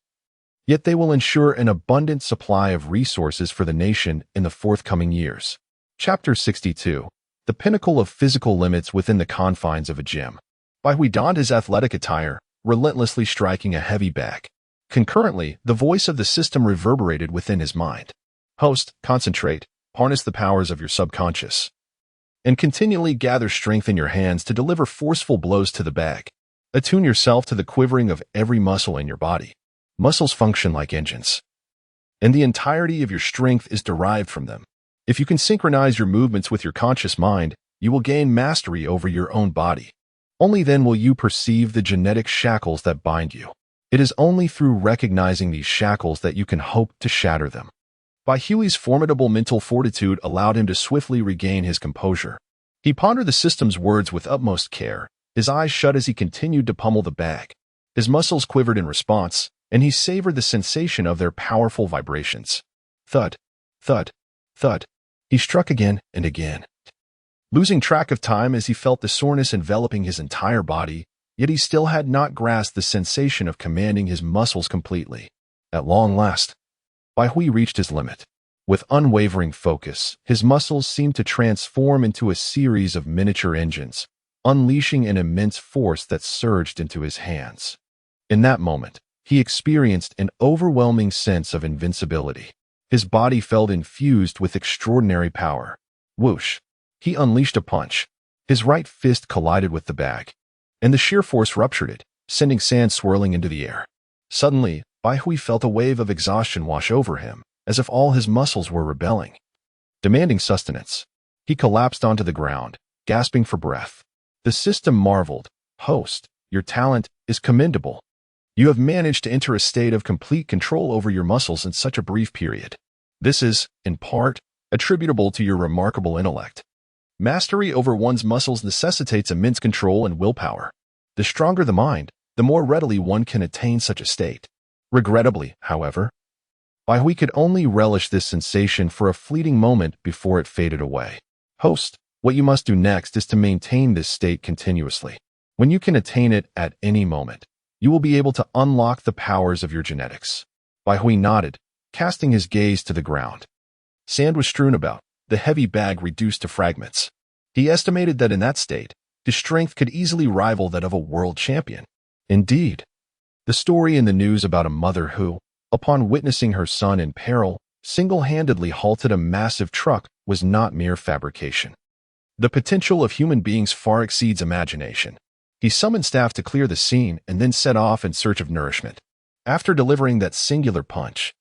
Yet they will ensure an abundant supply of resources for the nation in the forthcoming years. Chapter 62. The Pinnacle of Physical Limits Within the Confines of a Gym. Hui donned his athletic attire, relentlessly striking a heavy bag. Concurrently, the voice of the system reverberated within his mind. Host, concentrate, harness the powers of your subconscious, and continually gather strength in your hands to deliver forceful blows to the bag. Attune yourself to the quivering of every muscle in your body. Muscles function like engines, and the entirety of your strength is derived from them. If you can synchronize your movements with your conscious mind, you will gain mastery over your own body. Only then will you perceive the genetic shackles that bind you. It is only through recognizing these shackles that you can hope to shatter them. Hui's formidable mental fortitude allowed him to swiftly regain his composure. He pondered the system's words with utmost care, his eyes shut as he continued to pummel the bag. His muscles quivered in response, and he savored the sensation of their powerful vibrations. Thud, thud, thud. He struck again and again, losing track of time as he felt the soreness enveloping his entire body, yet he still had not grasped the sensation of commanding his muscles completely. At long last, Hui reached his limit. With unwavering focus, his muscles seemed to transform into a series of miniature engines, unleashing an immense force that surged into his hands. In that moment, he experienced an overwhelming sense of invincibility. His body felt infused with extraordinary power. Whoosh! He unleashed a punch. His right fist collided with the bag, and the sheer force ruptured it, sending sand swirling into the air. Suddenly, Hui felt a wave of exhaustion wash over him, as if all his muscles were rebelling, demanding sustenance. He collapsed onto the ground, gasping for breath. The system marveled. Host, your talent is commendable. You have managed to enter a state of complete control over your muscles in such a brief period. This is, in part, attributable to your remarkable intellect. Mastery over one's muscles necessitates immense control and willpower. The stronger the mind, the more readily one can attain such a state. Regrettably, however, Hui could only relish this sensation for a fleeting moment before it faded away. Host, what you must do next is to maintain this state continuously. When you can attain it at any moment, you will be able to unlock the powers of your genetics. Hui nodded, casting his gaze to the ground. Sand was strewn about, the heavy bag reduced to fragments. He estimated that in that state, his strength could easily rival that of a world champion. Indeed, the story in the news about a mother who, upon witnessing her son in peril, single-handedly halted a massive truck was not mere fabrication. The potential of human beings far exceeds imagination. He summoned staff to clear the scene and then set off in search of nourishment. After delivering that singular punch,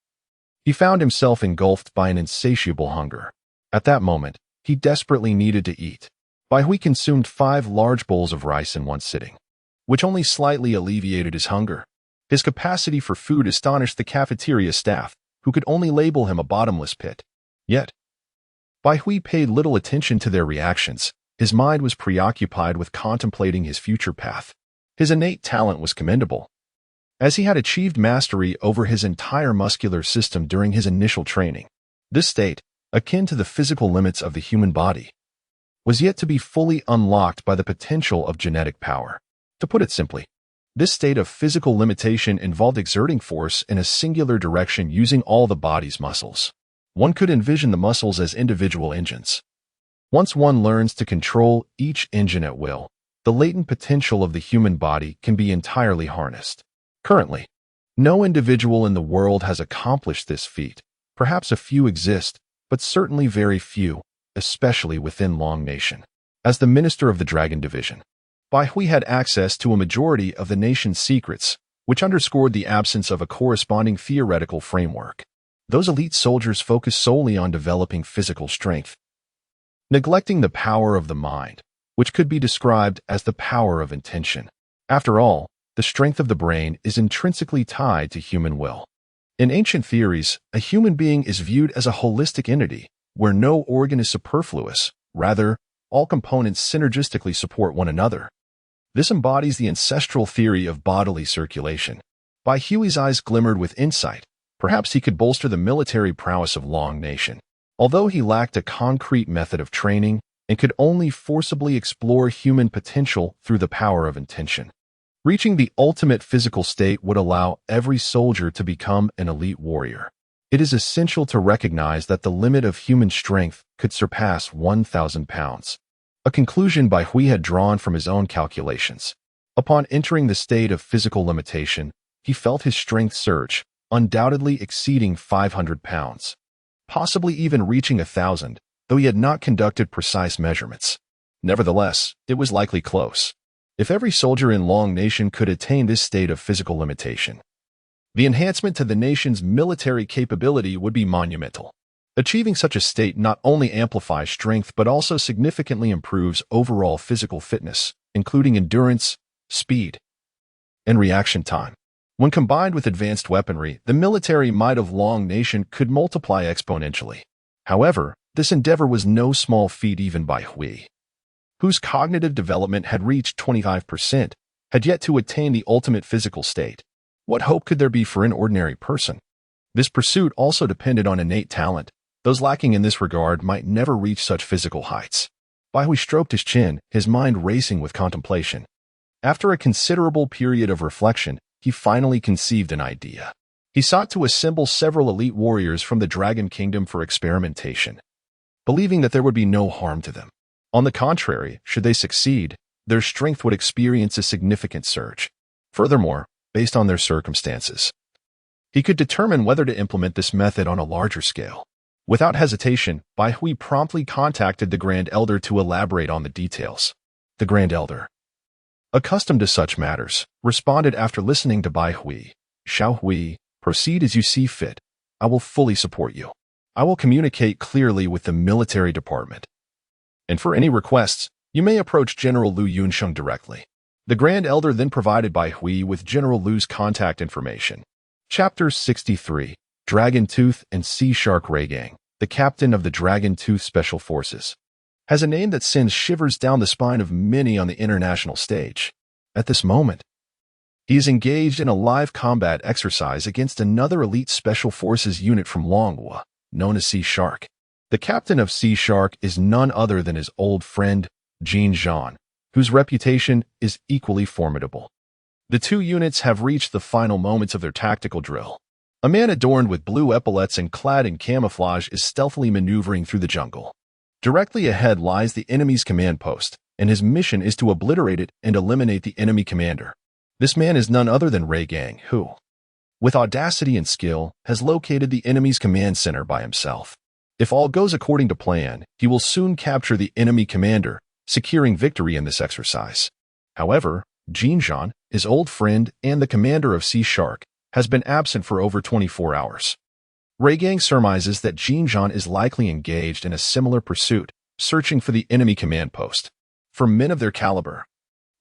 he found himself engulfed by an insatiable hunger. At that moment, he desperately needed to eat. Hui consumed 5 large bowls of rice in one sitting, which only slightly alleviated his hunger. His capacity for food astonished the cafeteria staff, who could only label him a bottomless pit. Yet, Hui paid little attention to their reactions. His mind was preoccupied with contemplating his future path. His innate talent was commendable, as he had achieved mastery over his entire muscular system during his initial training. This state, akin to the physical limits of the human body, was yet to be fully unlocked by the potential of genetic power. To put it simply, this state of physical limitation involved exerting force in a singular direction using all the body's muscles. One could envision the muscles as individual engines. Once one learns to control each engine at will, the latent potential of the human body can be entirely harnessed. Currently, no individual in the world has accomplished this feat. Perhaps a few exist, but certainly very few, especially within Long Nation. As the Minister of the Dragon Division, Bai Hui had access to a majority of the nation's secrets, which underscored the absence of a corresponding theoretical framework. Those elite soldiers focused solely on developing physical strength, neglecting the power of the mind, which could be described as the power of intention. After all, the strength of the brain is intrinsically tied to human will. In ancient theories, a human being is viewed as a holistic entity, where no organ is superfluous. Rather, all components synergistically support one another. This embodies the ancestral theory of bodily circulation. Bai Hui's eyes glimmered with insight. Perhaps he could bolster the military prowess of Long Nation. Although he lacked a concrete method of training and could only forcibly explore human potential through the power of intention. Reaching the ultimate physical state would allow every soldier to become an elite warrior. It is essential to recognize that the limit of human strength could surpass 1,000 pounds. A conclusion Bai Hui had drawn from his own calculations. Upon entering the state of physical limitation, he felt his strength surge, undoubtedly exceeding 500 pounds, possibly even reaching 1,000, though he had not conducted precise measurements. Nevertheless, it was likely close. If every soldier in Long Nation could attain this state of physical limitation, the enhancement to the nation's military capability would be monumental. Achieving such a state not only amplifies strength but also significantly improves overall physical fitness, including endurance, speed, and reaction time. When combined with advanced weaponry, the military might of Long Nation could multiply exponentially. However, this endeavor was no small feat. Even Bai Hui, whose cognitive development had reached 25%, had yet to attain the ultimate physical state. What hope could there be for an ordinary person? This pursuit also depended on innate talent. Those lacking in this regard might never reach such physical heights. Bai Hui stroked his chin, his mind racing with contemplation. After a considerable period of reflection, he finally conceived an idea. He sought to assemble several elite warriors from the Dragon Kingdom for experimentation, believing that there would be no harm to them. On the contrary, should they succeed, their strength would experience a significant surge. Furthermore, based on their circumstances, he could determine whether to implement this method on a larger scale. Without hesitation, Bai Hui promptly contacted the Grand Elder to elaborate on the details. The Grand Elder, accustomed to such matters, responded after listening to Bai Hui. Xiao Hui, proceed as you see fit. I will fully support you. I will communicate clearly with the military department. And for any requests, you may approach General Lu Yunsheng directly. The Grand Elder then provided Bai Hui with General Lu's contact information. Chapter 63. Dragon Tooth and Sea Shark Reigang, the captain of the Dragon Tooth Special Forces, has a name that sends shivers down the spine of many on the international stage. At this moment, he is engaged in a live combat exercise against another elite Special Forces unit from Longhua, known as Sea Shark. The captain of Sea Shark is none other than his old friend, Jin Zhan, whose reputation is equally formidable. The two units have reached the final moments of their tactical drill. A man adorned with blue epaulets and clad in camouflage is stealthily maneuvering through the jungle. Directly ahead lies the enemy's command post, and his mission is to obliterate it and eliminate the enemy commander. This man is none other than Reigang, who, with audacity and skill, has located the enemy's command center by himself. If all goes according to plan, he will soon capture the enemy commander, securing victory in this exercise. However, Jin Zhan, his old friend and the commander of Sea Shark, has been absent for over 24 hours. Reigang surmises that Jin Zhan is likely engaged in a similar pursuit, searching for the enemy command post. For men of their caliber,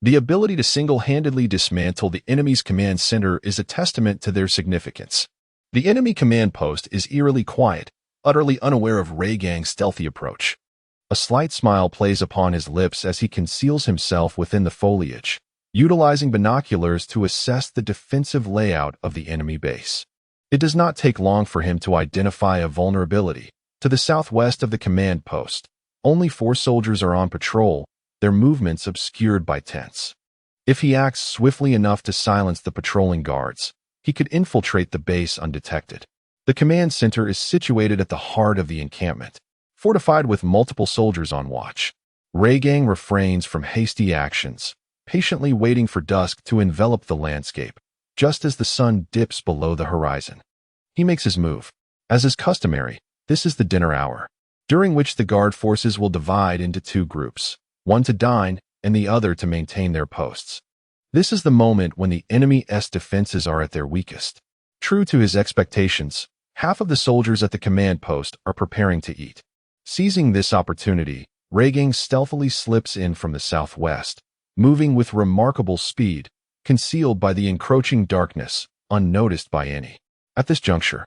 the ability to single-handedly dismantle the enemy's command center is a testament to their significance. The enemy command post is eerily quiet, utterly unaware of Reigang's stealthy approach. A slight smile plays upon his lips as he conceals himself within the foliage, utilizing binoculars to assess the defensive layout of the enemy base. It does not take long for him to identify a vulnerability. To the southwest of the command post, only 4 soldiers are on patrol, their movements obscured by tents. If he acts swiftly enough to silence the patrolling guards, he could infiltrate the base undetected. The command center is situated at the heart of the encampment, fortified with multiple soldiers on watch. Reigang refrains from hasty actions, patiently waiting for dusk to envelop the landscape, just as the sun dips below the horizon. He makes his move. As is customary, this is the dinner hour. during which the guard forces will divide into two groups, one to dine and the other to maintain their posts. This is the moment when the enemy's defenses are at their weakest. True to his expectations, half of the soldiers at the command post are preparing to eat. Seizing this opportunity, Raygang stealthily slips in from the southwest, moving with remarkable speed, concealed by the encroaching darkness, unnoticed by any. At this juncture,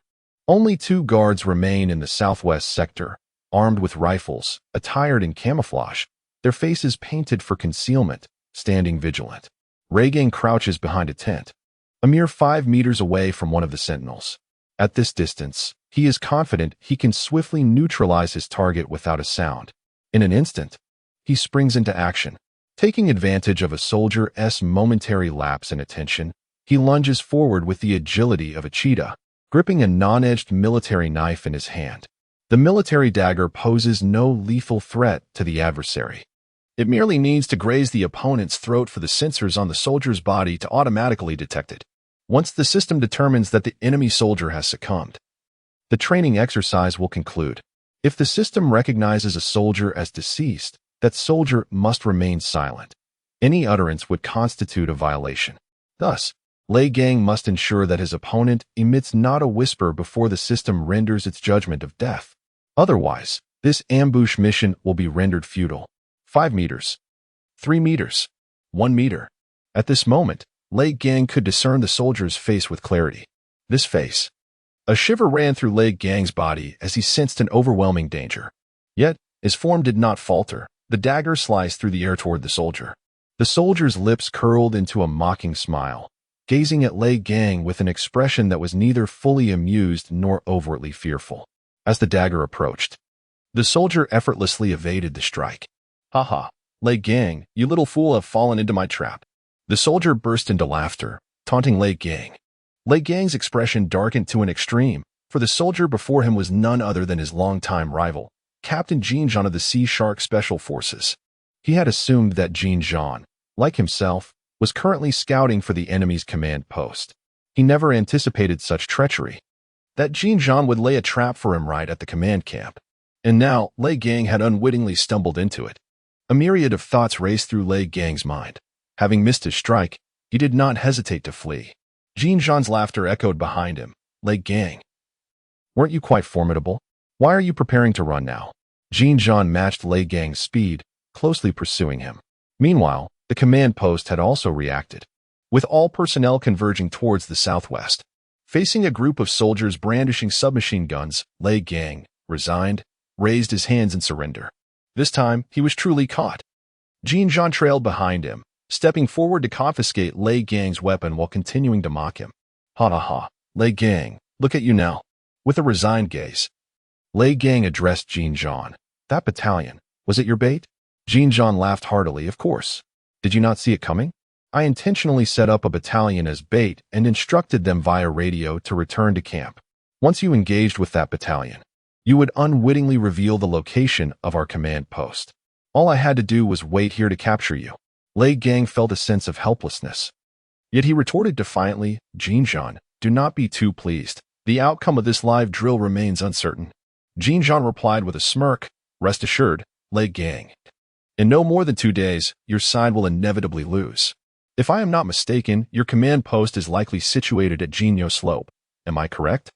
only two guards remain in the southwest sector, armed with rifles, attired in camouflage, their faces painted for concealment, standing vigilant. Raygang crouches behind a tent, a mere 5 meters away from one of the sentinels. At this distance, he is confident he can swiftly neutralize his target without a sound. In an instant, he springs into action. Taking advantage of a soldier's momentary lapse in attention, he lunges forward with the agility of a cheetah, gripping a non-edged military knife in his hand. The military dagger poses no lethal threat to the adversary. It merely needs to graze the opponent's throat for the sensors on the soldier's body to automatically detect it. Once the system determines that the enemy soldier has succumbed, the training exercise will conclude. If the system recognizes a soldier as deceased, that soldier must remain silent. Any utterance would constitute a violation. Thus, Raygang must ensure that his opponent emits not a whisper before the system renders its judgment of death. Otherwise, this ambush mission will be rendered futile. 5 meters. 3 meters. 1 meter. At this moment, Raygang could discern the soldier's face with clarity. This face. A shiver ran through Raygang's body as he sensed an overwhelming danger. Yet, his form did not falter. The dagger sliced through the air toward the soldier. The soldier's lips curled into a mocking smile, gazing at Raygang with an expression that was neither fully amused nor overtly fearful. As the dagger approached, the soldier effortlessly evaded the strike. "Ha, Raygang, you little fool, have fallen into my trap." The soldier burst into laughter, taunting Raygang. Raygang's expression darkened to an extreme, for the soldier before him was none other than his longtime rival, Captain Jean Jean of the Sea Shark Special Forces. He had assumed that Jean Jean, like himself, was currently scouting for the enemy's command post. He never anticipated such treachery, that Jean Jean would lay a trap for him right at the command camp. And now, Raygang had unwittingly stumbled into it. A myriad of thoughts raced through Raygang's mind. Having missed his strike, he did not hesitate to flee. Jean Jean's laughter echoed behind him. "Raygang, weren't you quite formidable? Why are you preparing to run now?" Jean Jean matched Raygang's speed, closely pursuing him. Meanwhile, the command post had also reacted, with all personnel converging towards the southwest. Facing a group of soldiers brandishing submachine guns, Raygang, resigned, raised his hands in surrender. This time, he was truly caught. Jean Jean trailed behind him, stepping forward to confiscate Raygang's weapon while continuing to mock him. "Ha, Raygang, look at you now." With a resigned gaze, Raygang addressed Jean Jean. "That battalion, was it your bait?" Jean Jean laughed heartily. "Of course. Did you not see it coming? I intentionally set up a battalion as bait and instructed them via radio to return to camp. Once you engaged with that battalion, you would unwittingly reveal the location of our command post. All I had to do was wait here to capture you." Raygang felt a sense of helplessness. Yet he retorted defiantly, "Jean Jean, do not be too pleased. The outcome of this live drill remains uncertain." Jean Jean replied with a smirk, "Rest assured, Raygang. In no more than 2 days, your side will inevitably lose. If I am not mistaken, your command post is likely situated at Genio Slope. Am I correct?"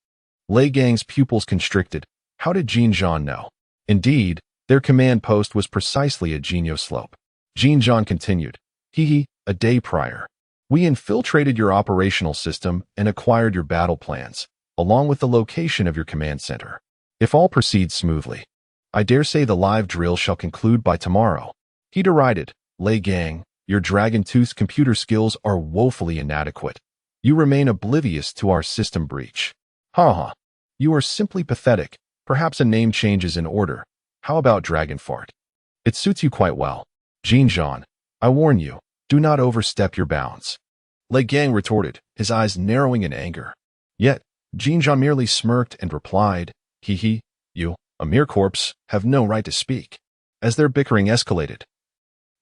Raygang's pupils constricted. How did Jean Jean know? Indeed, their command post was precisely at Genio Slope. Jean Jean continued, "A day prior, we infiltrated your operational system and acquired your battle plans, along with the location of your command center. If all proceeds smoothly, I dare say the live drill shall conclude by tomorrow." He derided, "Raygang, your dragon-toothed computer skills are woefully inadequate. You remain oblivious to our system breach. Ha. You are simply pathetic. Perhaps a name change is in order. How about Dragon Fart? It suits you quite well. Jean Jean, I warn you, do not overstep your bounds." Raygang retorted, his eyes narrowing in anger. Yet, Jean Jean merely smirked and replied, "You, a mere corpse, have no right to speak." As their bickering escalated,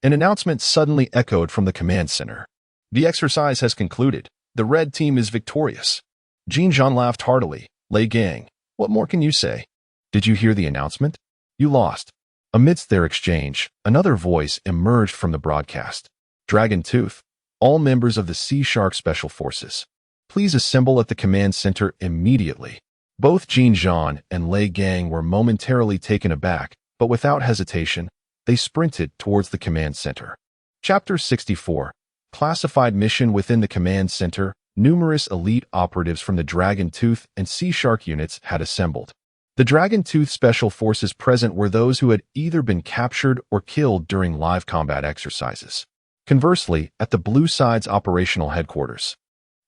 an announcement suddenly echoed from the command center. "The exercise has concluded. The red team is victorious." Jean Jean laughed heartily. "Raygang, what more can you say? Did you hear the announcement?" You lost. Amidst their exchange, another voice emerged from the broadcast. Dragon Tooth, all members of the Sea Shark Special Forces, please assemble at the command center immediately. Both Jin Zhan and Lei Gang were momentarily taken aback, but without hesitation, they sprinted towards the command center. Chapter 64. Classified mission within the command center. Numerous elite operatives from the Dragon Tooth and Sea Shark units had assembled. The Dragon Tooth Special Forces present were those who had either been captured or killed during live combat exercises. Conversely, at the Blue Side's operational headquarters,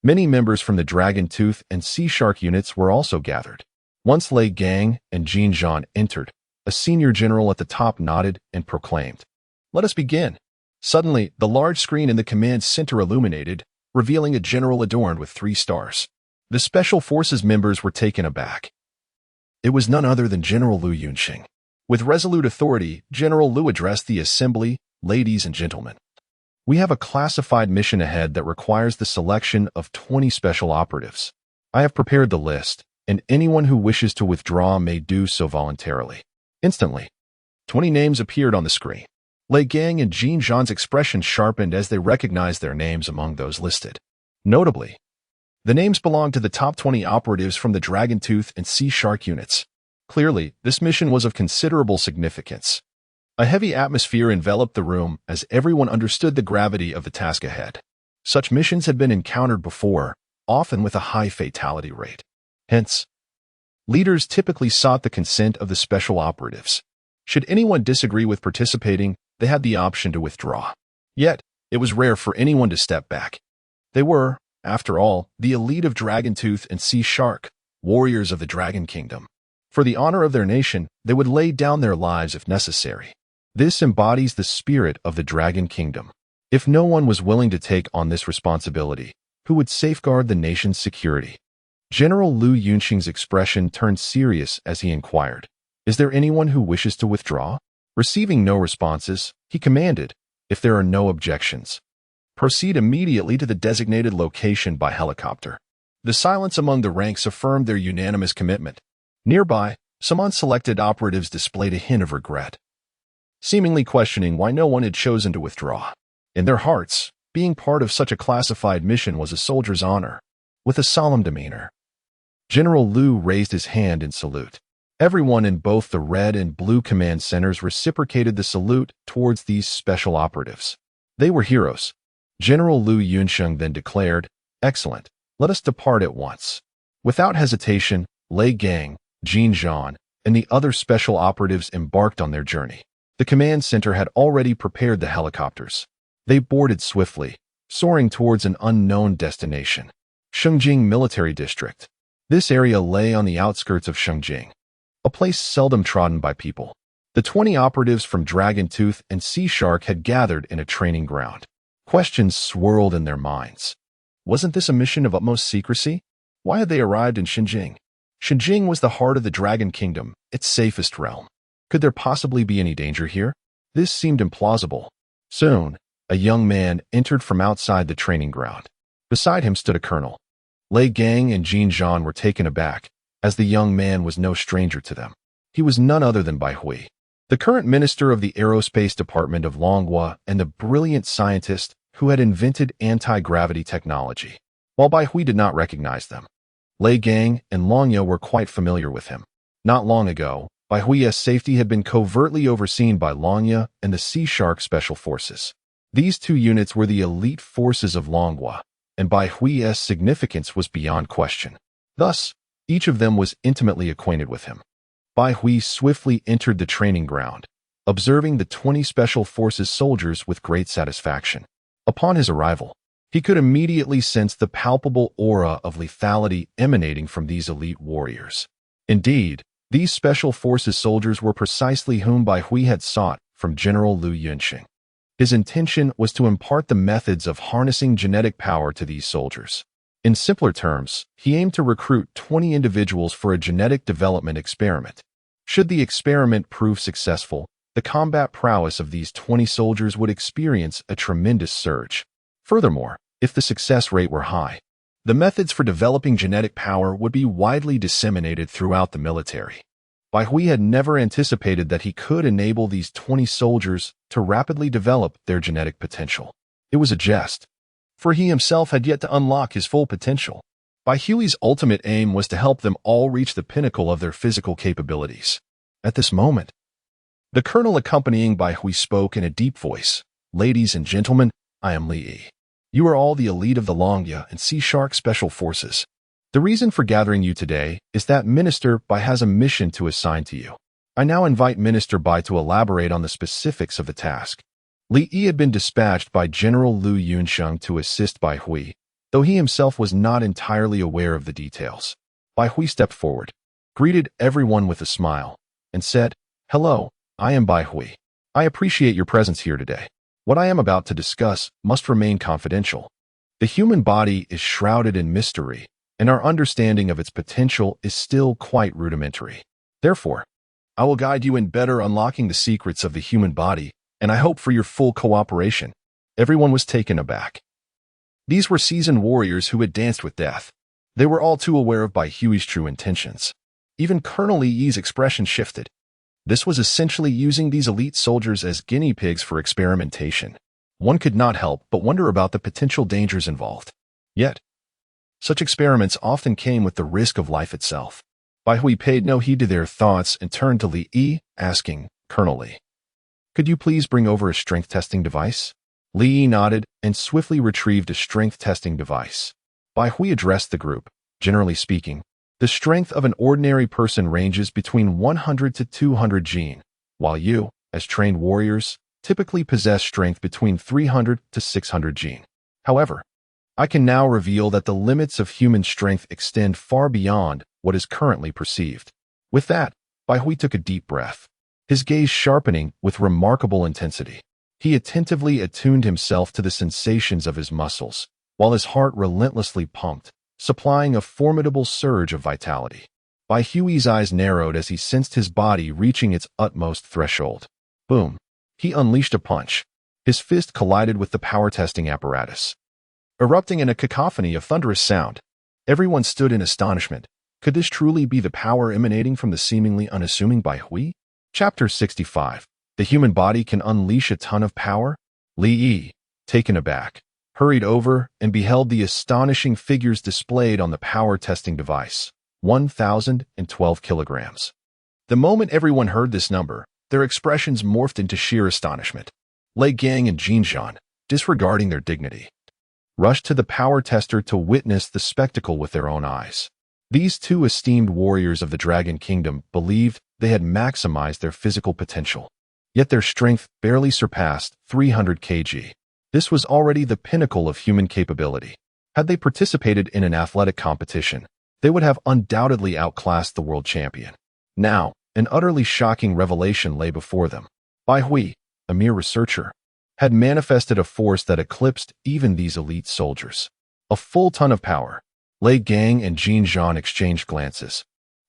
many members from the Dragon Tooth and Sea Shark units were also gathered. Once Lei Gang and Jin Zhan entered, a senior general at the top nodded and proclaimed, "Let us begin." Suddenly, the large screen in the command center illuminated, revealing a general adorned with 3 stars. The Special Forces members were taken aback. It was none other than General Lu Yunxing. With resolute authority, General Lu addressed the assembly. "Ladies and gentlemen, we have a classified mission ahead that requires the selection of 20 special operatives. I have prepared the list, and anyone who wishes to withdraw may do so voluntarily." Instantly, 20 names appeared on the screen. Lei Gang and Jin Zhan's expression sharpened as they recognized their names among those listed. Notably, the names belonged to the top 20 operatives from the Dragon Tooth and Sea Shark units. Clearly, this mission was of considerable significance. A heavy atmosphere enveloped the room as everyone understood the gravity of the task ahead. Such missions had been encountered before, often with a high fatality rate. Hence, leaders typically sought the consent of the special operatives. Should anyone disagree with participating, they had the option to withdraw. Yet, it was rare for anyone to step back. They were, after all, the elite of Dragon Tooth and Sea Shark, warriors of the Dragon Kingdom. For the honor of their nation, they would lay down their lives if necessary. This embodies the spirit of the Dragon Kingdom. If no one was willing to take on this responsibility, who would safeguard the nation's security? General Lu Yunxing's expression turned serious as he inquired, "Is there anyone who wishes to withdraw?" Receiving no responses, he commanded, "If there are no objections, proceed immediately to the designated location by helicopter." The silence among the ranks affirmed their unanimous commitment. Nearby, some unselected operatives displayed a hint of regret, seemingly questioning why no one had chosen to withdraw. In their hearts, being part of such a classified mission was a soldier's honor. With a solemn demeanor, General Lu raised his hand in salute. Everyone in both the red and blue command centers reciprocated the salute towards these special operatives. They were heroes. General Lu Yunxing then declared, "Excellent. Let us depart at once." Without hesitation, Lei Gang, Jin Zhan, and the other special operatives embarked on their journey. The command center had already prepared the helicopters. They boarded swiftly, soaring towards an unknown destination. Shengjing Military District. This area lay on the outskirts of Shengjing, a place seldom trodden by people. The 20 operatives from Dragon Tooth and Sea Shark had gathered in a training ground. Questions swirled in their minds. Wasn't this a mission of utmost secrecy? Why had they arrived in Shengjing? Shengjing was the heart of the Dragon Kingdom, its safest realm. Could there possibly be any danger here? This seemed implausible. Soon, a young man entered from outside the training ground. Beside him stood a colonel. Lei Gang and Jin Zhan were taken aback, as the young man was no stranger to them. He was none other than Bai Hui, the current minister of the aerospace department of Longhua and the brilliant scientist who had invented anti-gravity technology. While Bai Hui did not recognize them, Lei Gang and Longya were quite familiar with him. Not long ago, Bai Hui's safety had been covertly overseen by Longya and the Sea Shark Special Forces. These two units were the elite forces of Longhua, and Bai Hui's significance was beyond question. Thus, each of them was intimately acquainted with him. Bai Hui swiftly entered the training ground, observing the 20 Special Forces soldiers with great satisfaction. Upon his arrival, he could immediately sense the palpable aura of lethality emanating from these elite warriors. Indeed, these Special Forces soldiers were precisely whom Bai Hui had sought from General Lu Yunxing. His intention was to impart the methods of harnessing genetic power to these soldiers. In simpler terms, he aimed to recruit 20 individuals for a genetic development experiment. Should the experiment prove successful, the combat prowess of these 20 soldiers would experience a tremendous surge. Furthermore, if the success rate were high, the methods for developing genetic power would be widely disseminated throughout the military. Bai Hui had never anticipated that he could enable these 20 soldiers to rapidly develop their genetic potential. It was a jest, for he himself had yet to unlock his full potential. Bai Hui's ultimate aim was to help them all reach the pinnacle of their physical capabilities. At this moment, the colonel accompanying Bai Hui spoke in a deep voice. "Ladies and gentlemen, I am Li Yi. You are all the elite of the Longya and Sea Shark Special Forces. The reason for gathering you today is that Minister Bai has a mission to assign to you. I now invite Minister Bai to elaborate on the specifics of the task." Li Yi had been dispatched by General Lu Yunsheng to assist Bai Hui, though he himself was not entirely aware of the details. Bai Hui stepped forward, greeted everyone with a smile, and said, "Hello, I am Bai Hui. I appreciate your presence here today. What I am about to discuss must remain confidential. The human body is shrouded in mystery, and our understanding of its potential is still quite rudimentary. Therefore, I will guide you in better unlocking the secrets of the human body, and I hope for your full cooperation." Everyone was taken aback. These were seasoned warriors who had danced with death. They were all too aware of Bai Hui's true intentions. Even Colonel Li Yi's expression shifted. This was essentially using these elite soldiers as guinea pigs for experimentation. One could not help but wonder about the potential dangers involved. Yet, such experiments often came with the risk of life itself. Bai Hui paid no heed to their thoughts and turned to Li Yi, asking, "Colonel Li, could you please bring over a strength testing device?" Li Yi nodded and swiftly retrieved a strength testing device. Bai Hui addressed the group. "Generally speaking, the strength of an ordinary person ranges between 100 to 200 gene, while you, as trained warriors, typically possess strength between 300 to 600 gene. However, I can now reveal that the limits of human strength extend far beyond what is currently perceived." With that, Bai Hui took a deep breath, his gaze sharpening with remarkable intensity. He attentively attuned himself to the sensations of his muscles, while his heart relentlessly pumped, supplying a formidable surge of vitality. Bai Hui's eyes narrowed as he sensed his body reaching its utmost threshold. Boom! He unleashed a punch. His fist collided with the power testing apparatus, erupting in a cacophony of thunderous sound. Everyone stood in astonishment. Could this truly be the power emanating from the seemingly unassuming Bai Hui? Chapter 65. The human body can unleash a ton of power? Li Yi, taken aback, hurried over and beheld the astonishing figures displayed on the power testing device. 1,012 kilograms. The moment everyone heard this number, their expressions morphed into sheer astonishment. Lei Gang and Jin Zhan, disregarding their dignity, rushed to the power tester to witness the spectacle with their own eyes. These two esteemed warriors of the Dragon Kingdom believed they had maximized their physical potential. Yet their strength barely surpassed 300 kg. This was already the pinnacle of human capability. Had they participated in an athletic competition, they would have undoubtedly outclassed the world champion. Now, an utterly shocking revelation lay before them. Bai Hui, a mere researcher, had manifested a force that eclipsed even these elite soldiers. A full ton of power. Lei Gang and Jin Zhan exchanged glances,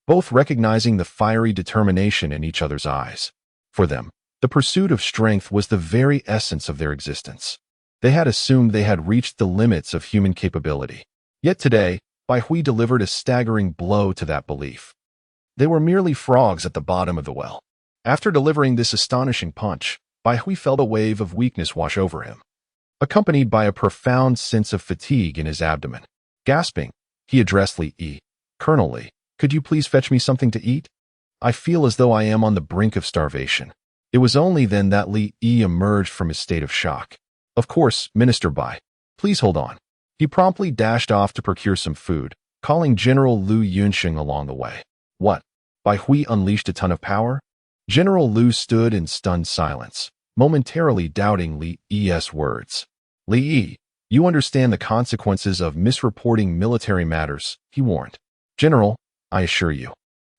both recognizing the fiery determination in each other's eyes. For them, the pursuit of strength was the very essence of their existence. They had assumed they had reached the limits of human capability. Yet today, Bai Hui delivered a staggering blow to that belief. They were merely frogs at the bottom of the well. After delivering this astonishing punch, Bai Hui felt a wave of weakness wash over him, accompanied by a profound sense of fatigue in his abdomen. Gasping, he addressed Li Yi. "Colonel Li, could you please fetch me something to eat? I feel as though I am on the brink of starvation." It was only then that Li Yi emerged from his state of shock. "Of course, Minister Bai. Please hold on." He promptly dashed off to procure some food, calling General Lu Yunsheng along the way. What? Bai Hui unleashed a ton of power? General Lu stood in stunned silence, momentarily doubting Li Yi's words. "Li Yi, you understand the consequences of misreporting military matters," he warned. "General, I assure you,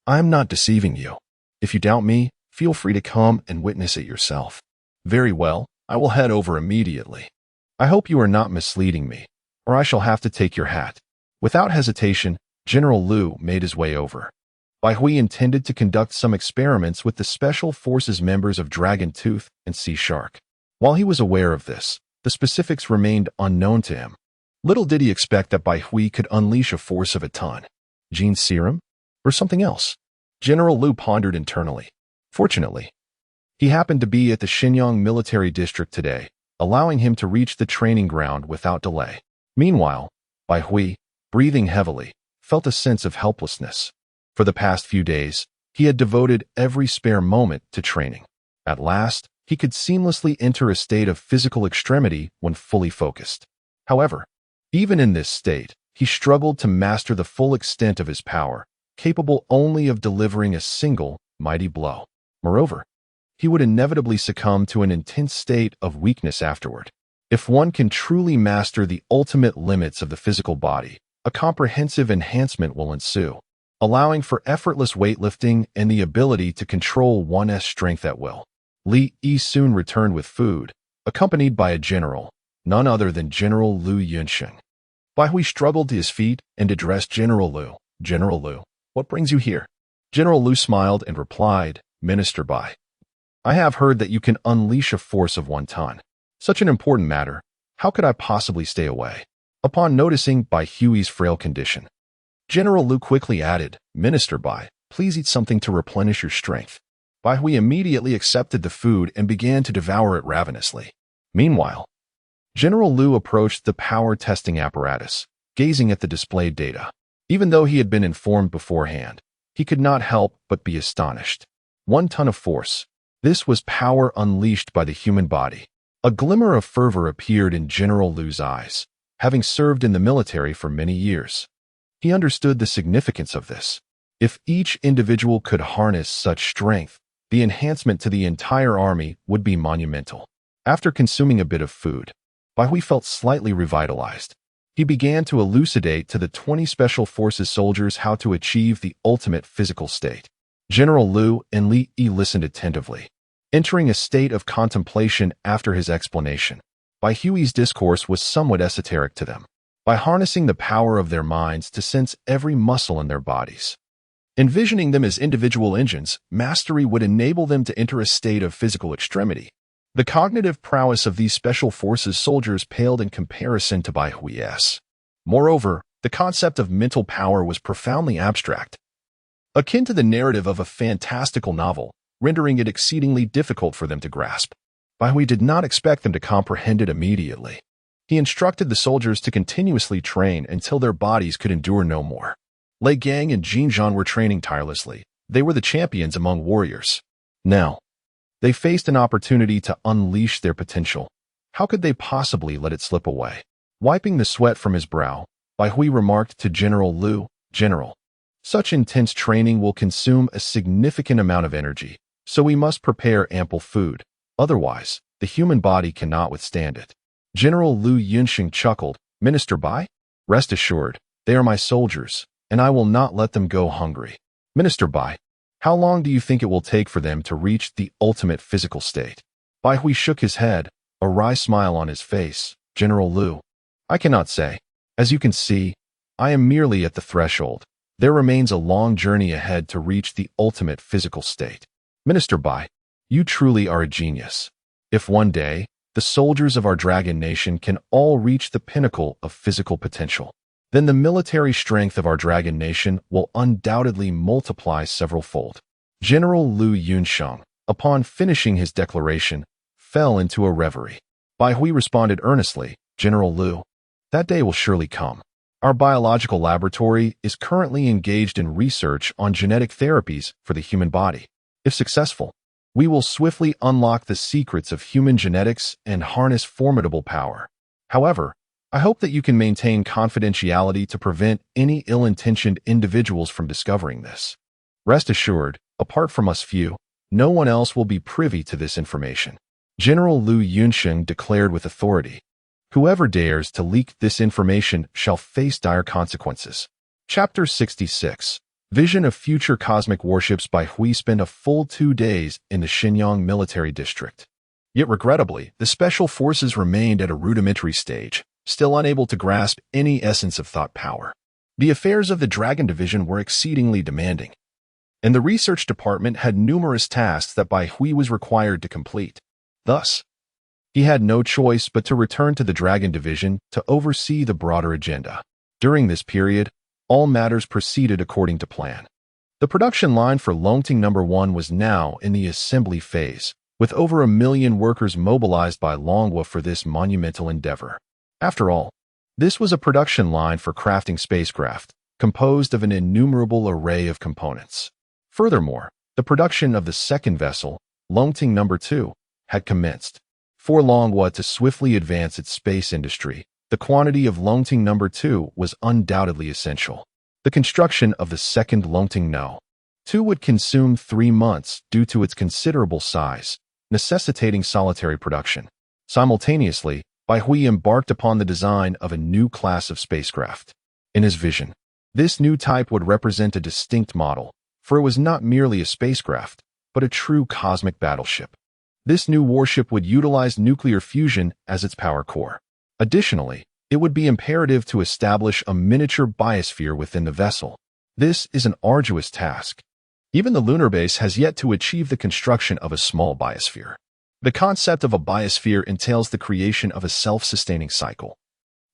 I am not deceiving you. If you doubt me, feel free to come and witness it yourself." "Very well, I will head over immediately. I hope you are not misleading me, or I shall have to take your hat." Without hesitation, General Lu made his way over. Bai Hui intended to conduct some experiments with the Special Forces members of Dragon Tooth and Sea Shark. While he was aware of this, the specifics remained unknown to him. Little did he expect that Bai Hui could unleash a force of a ton. Gene serum? Or something else? General Liu pondered internally. Fortunately, he happened to be at the Shenyang military district today, allowing him to reach the training ground without delay. Meanwhile, Bai Hui, breathing heavily, felt a sense of helplessness. For the past few days, he had devoted every spare moment to training. At last, he could seamlessly enter a state of physical extremity when fully focused. However, even in this state, he struggled to master the full extent of his power, capable only of delivering a single, mighty blow. Moreover, he would inevitably succumb to an intense state of weakness afterward. If one can truly master the ultimate limits of the physical body, a comprehensive enhancement will ensue, allowing for effortless weightlifting and the ability to control one's strength at will. Li Yi soon returned with food, accompanied by a general, none other than General Liu Yunsheng. Bai Hui struggled to his feet and addressed General Liu. General Liu, what brings you here? General Liu smiled and replied, Minister Bai, I have heard that you can unleash a force of 1 ton. Such an important matter, how could I possibly stay away? Upon noticing Bai Hui's frail condition, General Liu quickly added, Minister Bai, please eat something to replenish your strength. Bai Hui immediately accepted the food and began to devour it ravenously. Meanwhile, General Liu approached the power testing apparatus, gazing at the displayed data. Even though he had been informed beforehand, he could not help but be astonished. 1 ton of force. This was power unleashed by the human body. A glimmer of fervor appeared in General Liu's eyes, having served in the military for many years. He understood the significance of this. If each individual could harness such strength, the enhancement to the entire army would be monumental. After consuming a bit of food, Bai Hui felt slightly revitalized. He began to elucidate to the 20 Special Forces soldiers how to achieve the ultimate physical state. General Liu and Li Yi listened attentively, entering a state of contemplation after his explanation. Bai Hui's discourse was somewhat esoteric to them. By harnessing the power of their minds to sense every muscle in their bodies, envisioning them as individual engines, mastery would enable them to enter a state of physical extremity. The cognitive prowess of these Special Forces soldiers paled in comparison to Bai Hui's. Moreover, the concept of mental power was profoundly abstract, akin to the narrative of a fantastical novel, rendering it exceedingly difficult for them to grasp. Bai Hui did not expect them to comprehend it immediately. He instructed the soldiers to continuously train until their bodies could endure no more. Lei Gang and Jin Zhan were training tirelessly. They were the champions among warriors. Now, they faced an opportunity to unleash their potential. How could they possibly let it slip away? Wiping the sweat from his brow, Bai Hui remarked to General Liu, General, such intense training will consume a significant amount of energy, so we must prepare ample food. Otherwise, the human body cannot withstand it. General Liu Yunsheng chuckled, Minister Bai? Rest assured, they are my soldiers, and I will not let them go hungry. Minister Bai, how long do you think it will take for them to reach the ultimate physical state? Bai Hui shook his head, a wry smile on his face. General Liu, I cannot say. As you can see, I am merely at the threshold. There remains a long journey ahead to reach the ultimate physical state. Minister Bai, you truly are a genius. If one day, the soldiers of our dragon nation can all reach the pinnacle of physical potential, then the military strength of our dragon nation will undoubtedly multiply several-fold. General Liu Yunsheng, upon finishing his declaration, fell into a reverie. Bai Hui responded earnestly, General Liu, that day will surely come. Our biological laboratory is currently engaged in research on genetic therapies for the human body. If successful, we will swiftly unlock the secrets of human genetics and harness formidable power. However, I hope that you can maintain confidentiality to prevent any ill-intentioned individuals from discovering this. Rest assured, apart from us few, no one else will be privy to this information. General Liu Yunsheng declared with authority, whoever dares to leak this information shall face dire consequences. Chapter 66. Vision of Future Cosmic Warships. Bai Hui spent a full 2 days in the Shenyang military district. Yet regrettably, the Special Forces remained at a rudimentary stage, still unable to grasp any essence of thought power. The affairs of the Dragon Division were exceedingly demanding, and the research department had numerous tasks that Bai Hui was required to complete. Thus, he had no choice but to return to the Dragon Division to oversee the broader agenda. During this period, all matters proceeded according to plan. The production line for Longting No. 1 was now in the assembly phase, with over 1 million workers mobilized by Longwa for this monumental endeavor. After all, this was a production line for crafting spacecraft, composed of an innumerable array of components. Furthermore, the production of the second vessel, Longting No. 2, had commenced. For Longwa to swiftly advance its space industry, the quantity of Longting No. 2 was undoubtedly essential. The construction of the second Longting No. 2 would consume 3 months due to its considerable size, necessitating solitary production. Simultaneously, Bai Hui embarked upon the design of a new class of spacecraft. In his vision, this new type would represent a distinct model, for it was not merely a spacecraft, but a true cosmic battleship. This new warship would utilize nuclear fusion as its power core. Additionally, it would be imperative to establish a miniature biosphere within the vessel. This is an arduous task. Even the lunar base has yet to achieve the construction of a small biosphere. The concept of a biosphere entails the creation of a self-sustaining cycle,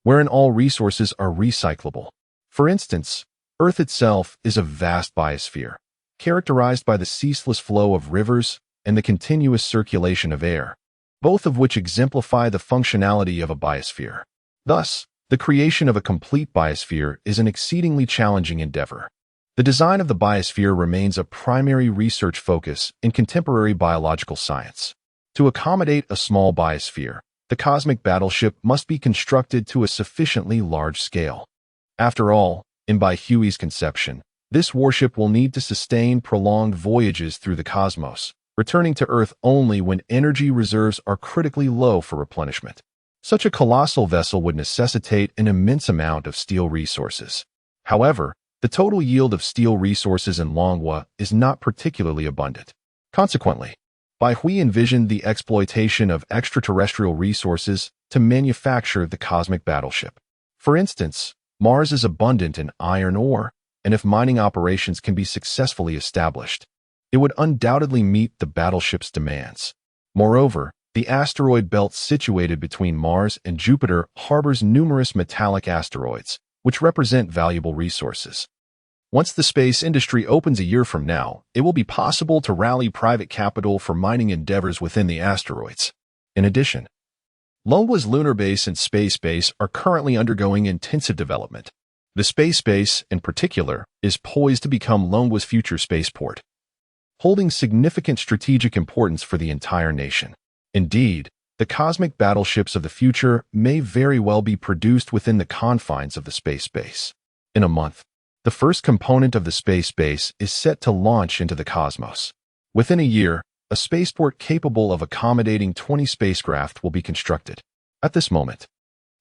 wherein all resources are recyclable. For instance, Earth itself is a vast biosphere, characterized by the ceaseless flow of rivers and the continuous circulation of air, both of which exemplify the functionality of a biosphere. Thus, the creation of a complete biosphere is an exceedingly challenging endeavor. The design of the biosphere remains a primary research focus in contemporary biological science. To accommodate a small biosphere, the cosmic battleship must be constructed to a sufficiently large scale. After all, in Bai Hui's conception, this warship will need to sustain prolonged voyages through the cosmos, returning to Earth only when energy reserves are critically low for replenishment. Such a colossal vessel would necessitate an immense amount of steel resources. However, the total yield of steel resources in Longwa is not particularly abundant. Consequently, Bai Hui envisioned the exploitation of extraterrestrial resources to manufacture the cosmic battleship. For instance, Mars is abundant in iron ore, and if mining operations can be successfully established, it would undoubtedly meet the battleship's demands. Moreover, the asteroid belt situated between Mars and Jupiter harbors numerous metallic asteroids, which represent valuable resources. Once the space industry opens a year from now, it will be possible to rally private capital for mining endeavors within the asteroids. In addition, Longwa's lunar base and space base are currently undergoing intensive development. The space base, in particular, is poised to become Longwa's future spaceport, holding significant strategic importance for the entire nation. Indeed, the cosmic battleships of the future may very well be produced within the confines of the space base. In a month, the first component of the space base is set to launch into the cosmos. Within a year, a spaceport capable of accommodating 20 spacecraft will be constructed. At this moment,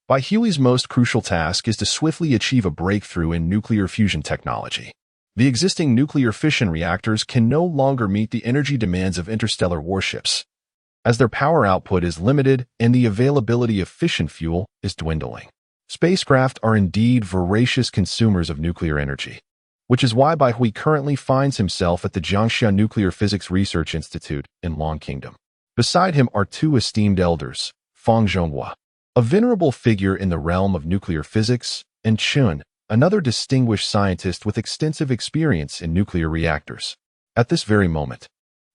Bai Hui's most crucial task is to swiftly achieve a breakthrough in nuclear fusion technology. The existing nuclear fission reactors can no longer meet the energy demands of interstellar warships, as their power output is limited and the availability of fission fuel is dwindling. Spacecraft are indeed voracious consumers of nuclear energy, which is why Bai Hui currently finds himself at the Jiangxia Nuclear Physics Research Institute in Long Kingdom. Beside him are 2 esteemed elders, Fang Zhonghua, a venerable figure in the realm of nuclear physics, and Chun, another distinguished scientist with extensive experience in nuclear reactors. At this very moment,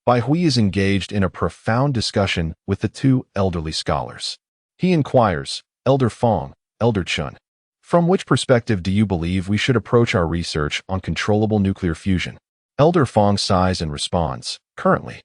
Bai Hui is engaged in a profound discussion with the 2 elderly scholars. He inquires, Elder Fang, Elder Chun, from which perspective do you believe we should approach our research on controllable nuclear fusion? Elder Fang sighs and responds, currently,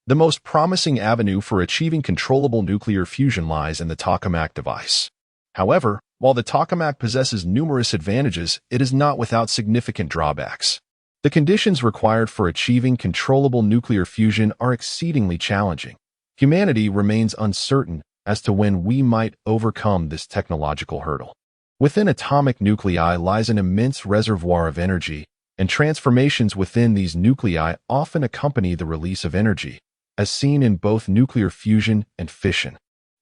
the most promising avenue for achieving controllable nuclear fusion lies in the tokamak device. However, while the tokamak possesses numerous advantages, it is not without significant drawbacks. The conditions required for achieving controllable nuclear fusion are exceedingly challenging. Humanity remains uncertain as to when we might overcome this technological hurdle. Within atomic nuclei lies an immense reservoir of energy, and transformations within these nuclei often accompany the release of energy, as seen in both nuclear fusion and fission.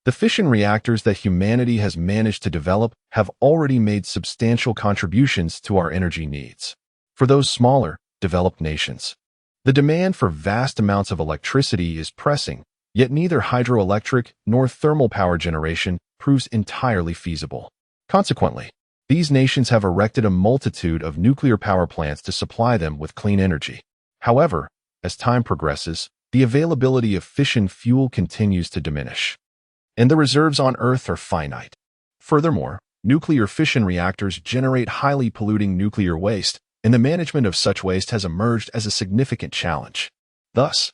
The fission reactors that humanity has managed to develop have already made substantial contributions to our energy needs. For those smaller, developed nations, the demand for vast amounts of electricity is pressing, yet neither hydroelectric nor thermal power generation proves entirely feasible. Consequently, These nations have erected a multitude of nuclear power plants to supply them with clean energy. However, as time progresses, the availability of fission fuel continues to diminish, and the reserves on Earth are finite. Furthermore, nuclear fission reactors generate highly polluting nuclear waste, and the management of such waste has emerged as a significant challenge. Thus,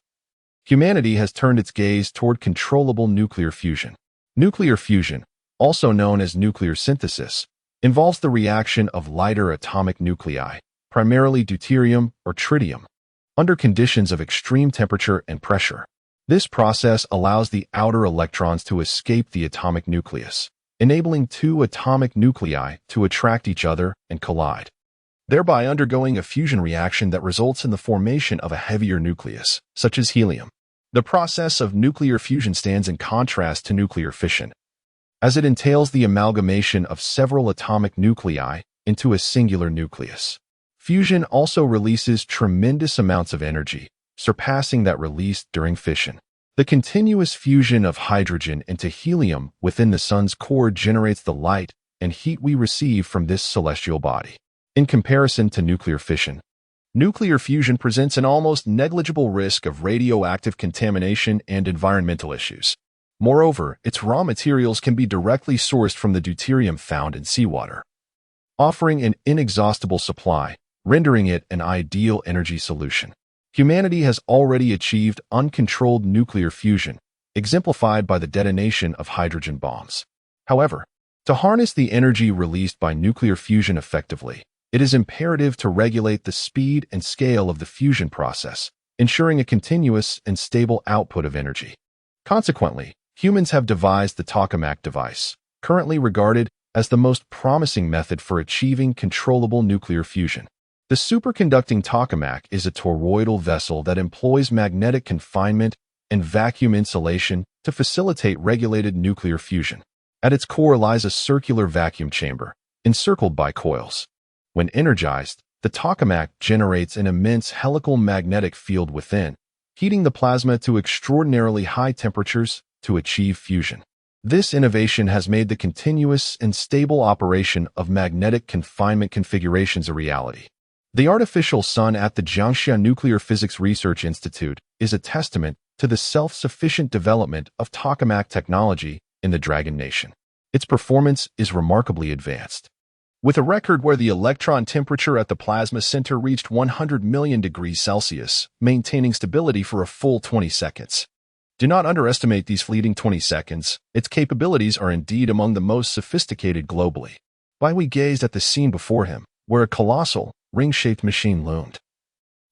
humanity has turned its gaze toward controllable nuclear fusion. Nuclear fusion, also known as nuclear synthesis, involves the reaction of lighter atomic nuclei, primarily deuterium or tritium, under conditions of extreme temperature and pressure. This process allows the outer electrons to escape the atomic nucleus, enabling two atomic nuclei to attract each other and collide, thereby undergoing a fusion reaction that results in the formation of a heavier nucleus, such as helium. The process of nuclear fusion stands in contrast to nuclear fission, as it entails the amalgamation of several atomic nuclei into a singular nucleus. Fusion also releases tremendous amounts of energy, surpassing that released during fission. The continuous fusion of hydrogen into helium within the sun's core generates the light and heat we receive from this celestial body. In comparison to nuclear fission, nuclear fusion presents an almost negligible risk of radioactive contamination and environmental issues. Moreover, its raw materials can be directly sourced from the deuterium found in seawater, offering an inexhaustible supply, rendering it an ideal energy solution. Humanity has already achieved uncontrolled nuclear fusion, exemplified by the detonation of hydrogen bombs. However, to harness the energy released by nuclear fusion effectively, it is imperative to regulate the speed and scale of the fusion process, ensuring a continuous and stable output of energy. Consequently, humans have devised the tokamak device, currently regarded as the most promising method for achieving controllable nuclear fusion. The superconducting tokamak is a toroidal vessel that employs magnetic confinement and vacuum insulation to facilitate regulated nuclear fusion. At its core lies a circular vacuum chamber, encircled by coils. When energized, the tokamak generates an immense helical magnetic field within, heating the plasma to extraordinarily high temperatures to achieve fusion. This innovation has made the continuous and stable operation of magnetic confinement configurations a reality. The artificial sun at the Jiangxia Nuclear Physics Research Institute is a testament to the self-sufficient development of tokamak technology in the Dragon Nation. Its performance is remarkably advanced, with a record where the electron temperature at the plasma center reached 100 million degrees Celsius, maintaining stability for a full 20 seconds. Do not underestimate these fleeting 20 seconds. Its capabilities are indeed among the most sophisticated globally. Bai Wei gazed at the scene before him, where a colossal, ring-shaped machine loomed,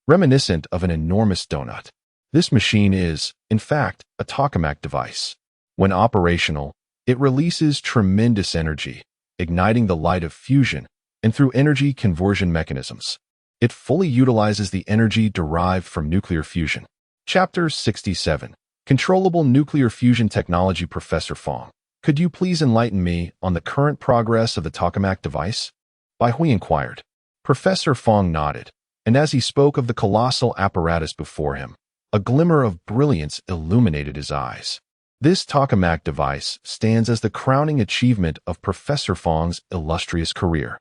reminiscent of an enormous donut. This machine is, in fact, a tokamak device. When operational, it releases tremendous energy, igniting the light of fusion, and through energy conversion mechanisms, it fully utilizes the energy derived from nuclear fusion. Chapter 67. Controllable Nuclear Fusion Technology. Professor Fong, could you please enlighten me on the current progress of the tokamak device? Bai Hui inquired. Professor Fong nodded, and as he spoke of the colossal apparatus before him, a glimmer of brilliance illuminated his eyes. This tokamak device stands as the crowning achievement of Professor Fong's illustrious career.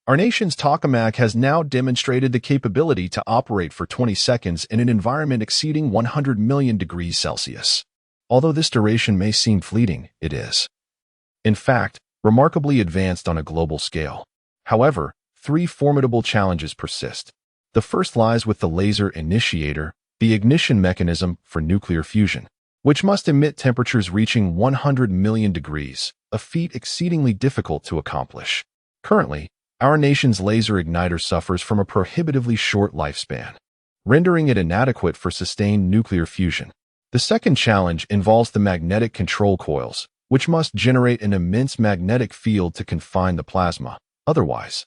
Our nation's tokamak has now demonstrated the capability to operate for 20 seconds in an environment exceeding 100 million degrees Celsius. Although this duration may seem fleeting, it is, in fact, remarkably advanced on a global scale. However, three formidable challenges persist. The first lies with the laser initiator, the ignition mechanism for nuclear fusion, which must emit temperatures reaching 100 million degrees, a feat exceedingly difficult to accomplish. Currently, our nation's laser igniter suffers from a prohibitively short lifespan, rendering it inadequate for sustained nuclear fusion. The second challenge involves the magnetic control coils, which must generate an immense magnetic field to confine the plasma. Otherwise,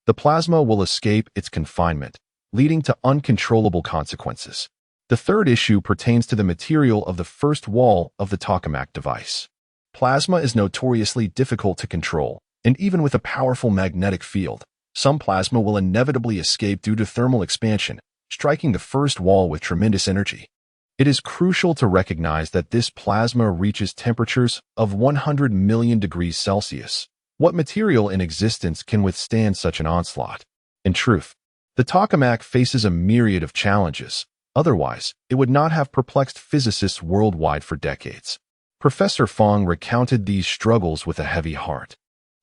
the plasma will escape its confinement, leading to uncontrollable consequences. The third issue pertains to the material of the first wall of the tokamak device. Plasma is notoriously difficult to control, and even with a powerful magnetic field, some plasma will inevitably escape due to thermal expansion, striking the first wall with tremendous energy. It is crucial to recognize that this plasma reaches temperatures of 100 million degrees Celsius, What material in existence can withstand such an onslaught? In truth, the tokamak faces a myriad of challenges. Otherwise, it would not have perplexed physicists worldwide for decades. Professor Fong recounted these struggles with a heavy heart,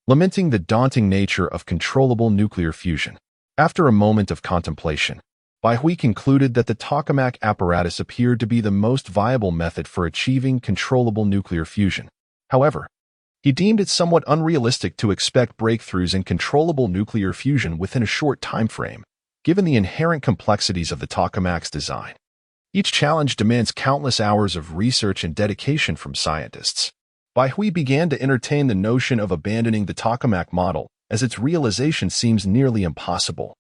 lamenting the daunting nature of controllable nuclear fusion. After a moment of contemplation, Bai concluded that the tokamak apparatus appeared to be the most viable method for achieving controllable nuclear fusion. However, he deemed it somewhat unrealistic to expect breakthroughs in controllable nuclear fusion within a short time frame, given the inherent complexities of the tokamak's design. Each challenge demands countless hours of research and dedication from scientists. Bai began to entertain the notion of abandoning the tokamak model, as its realization seems nearly impossible,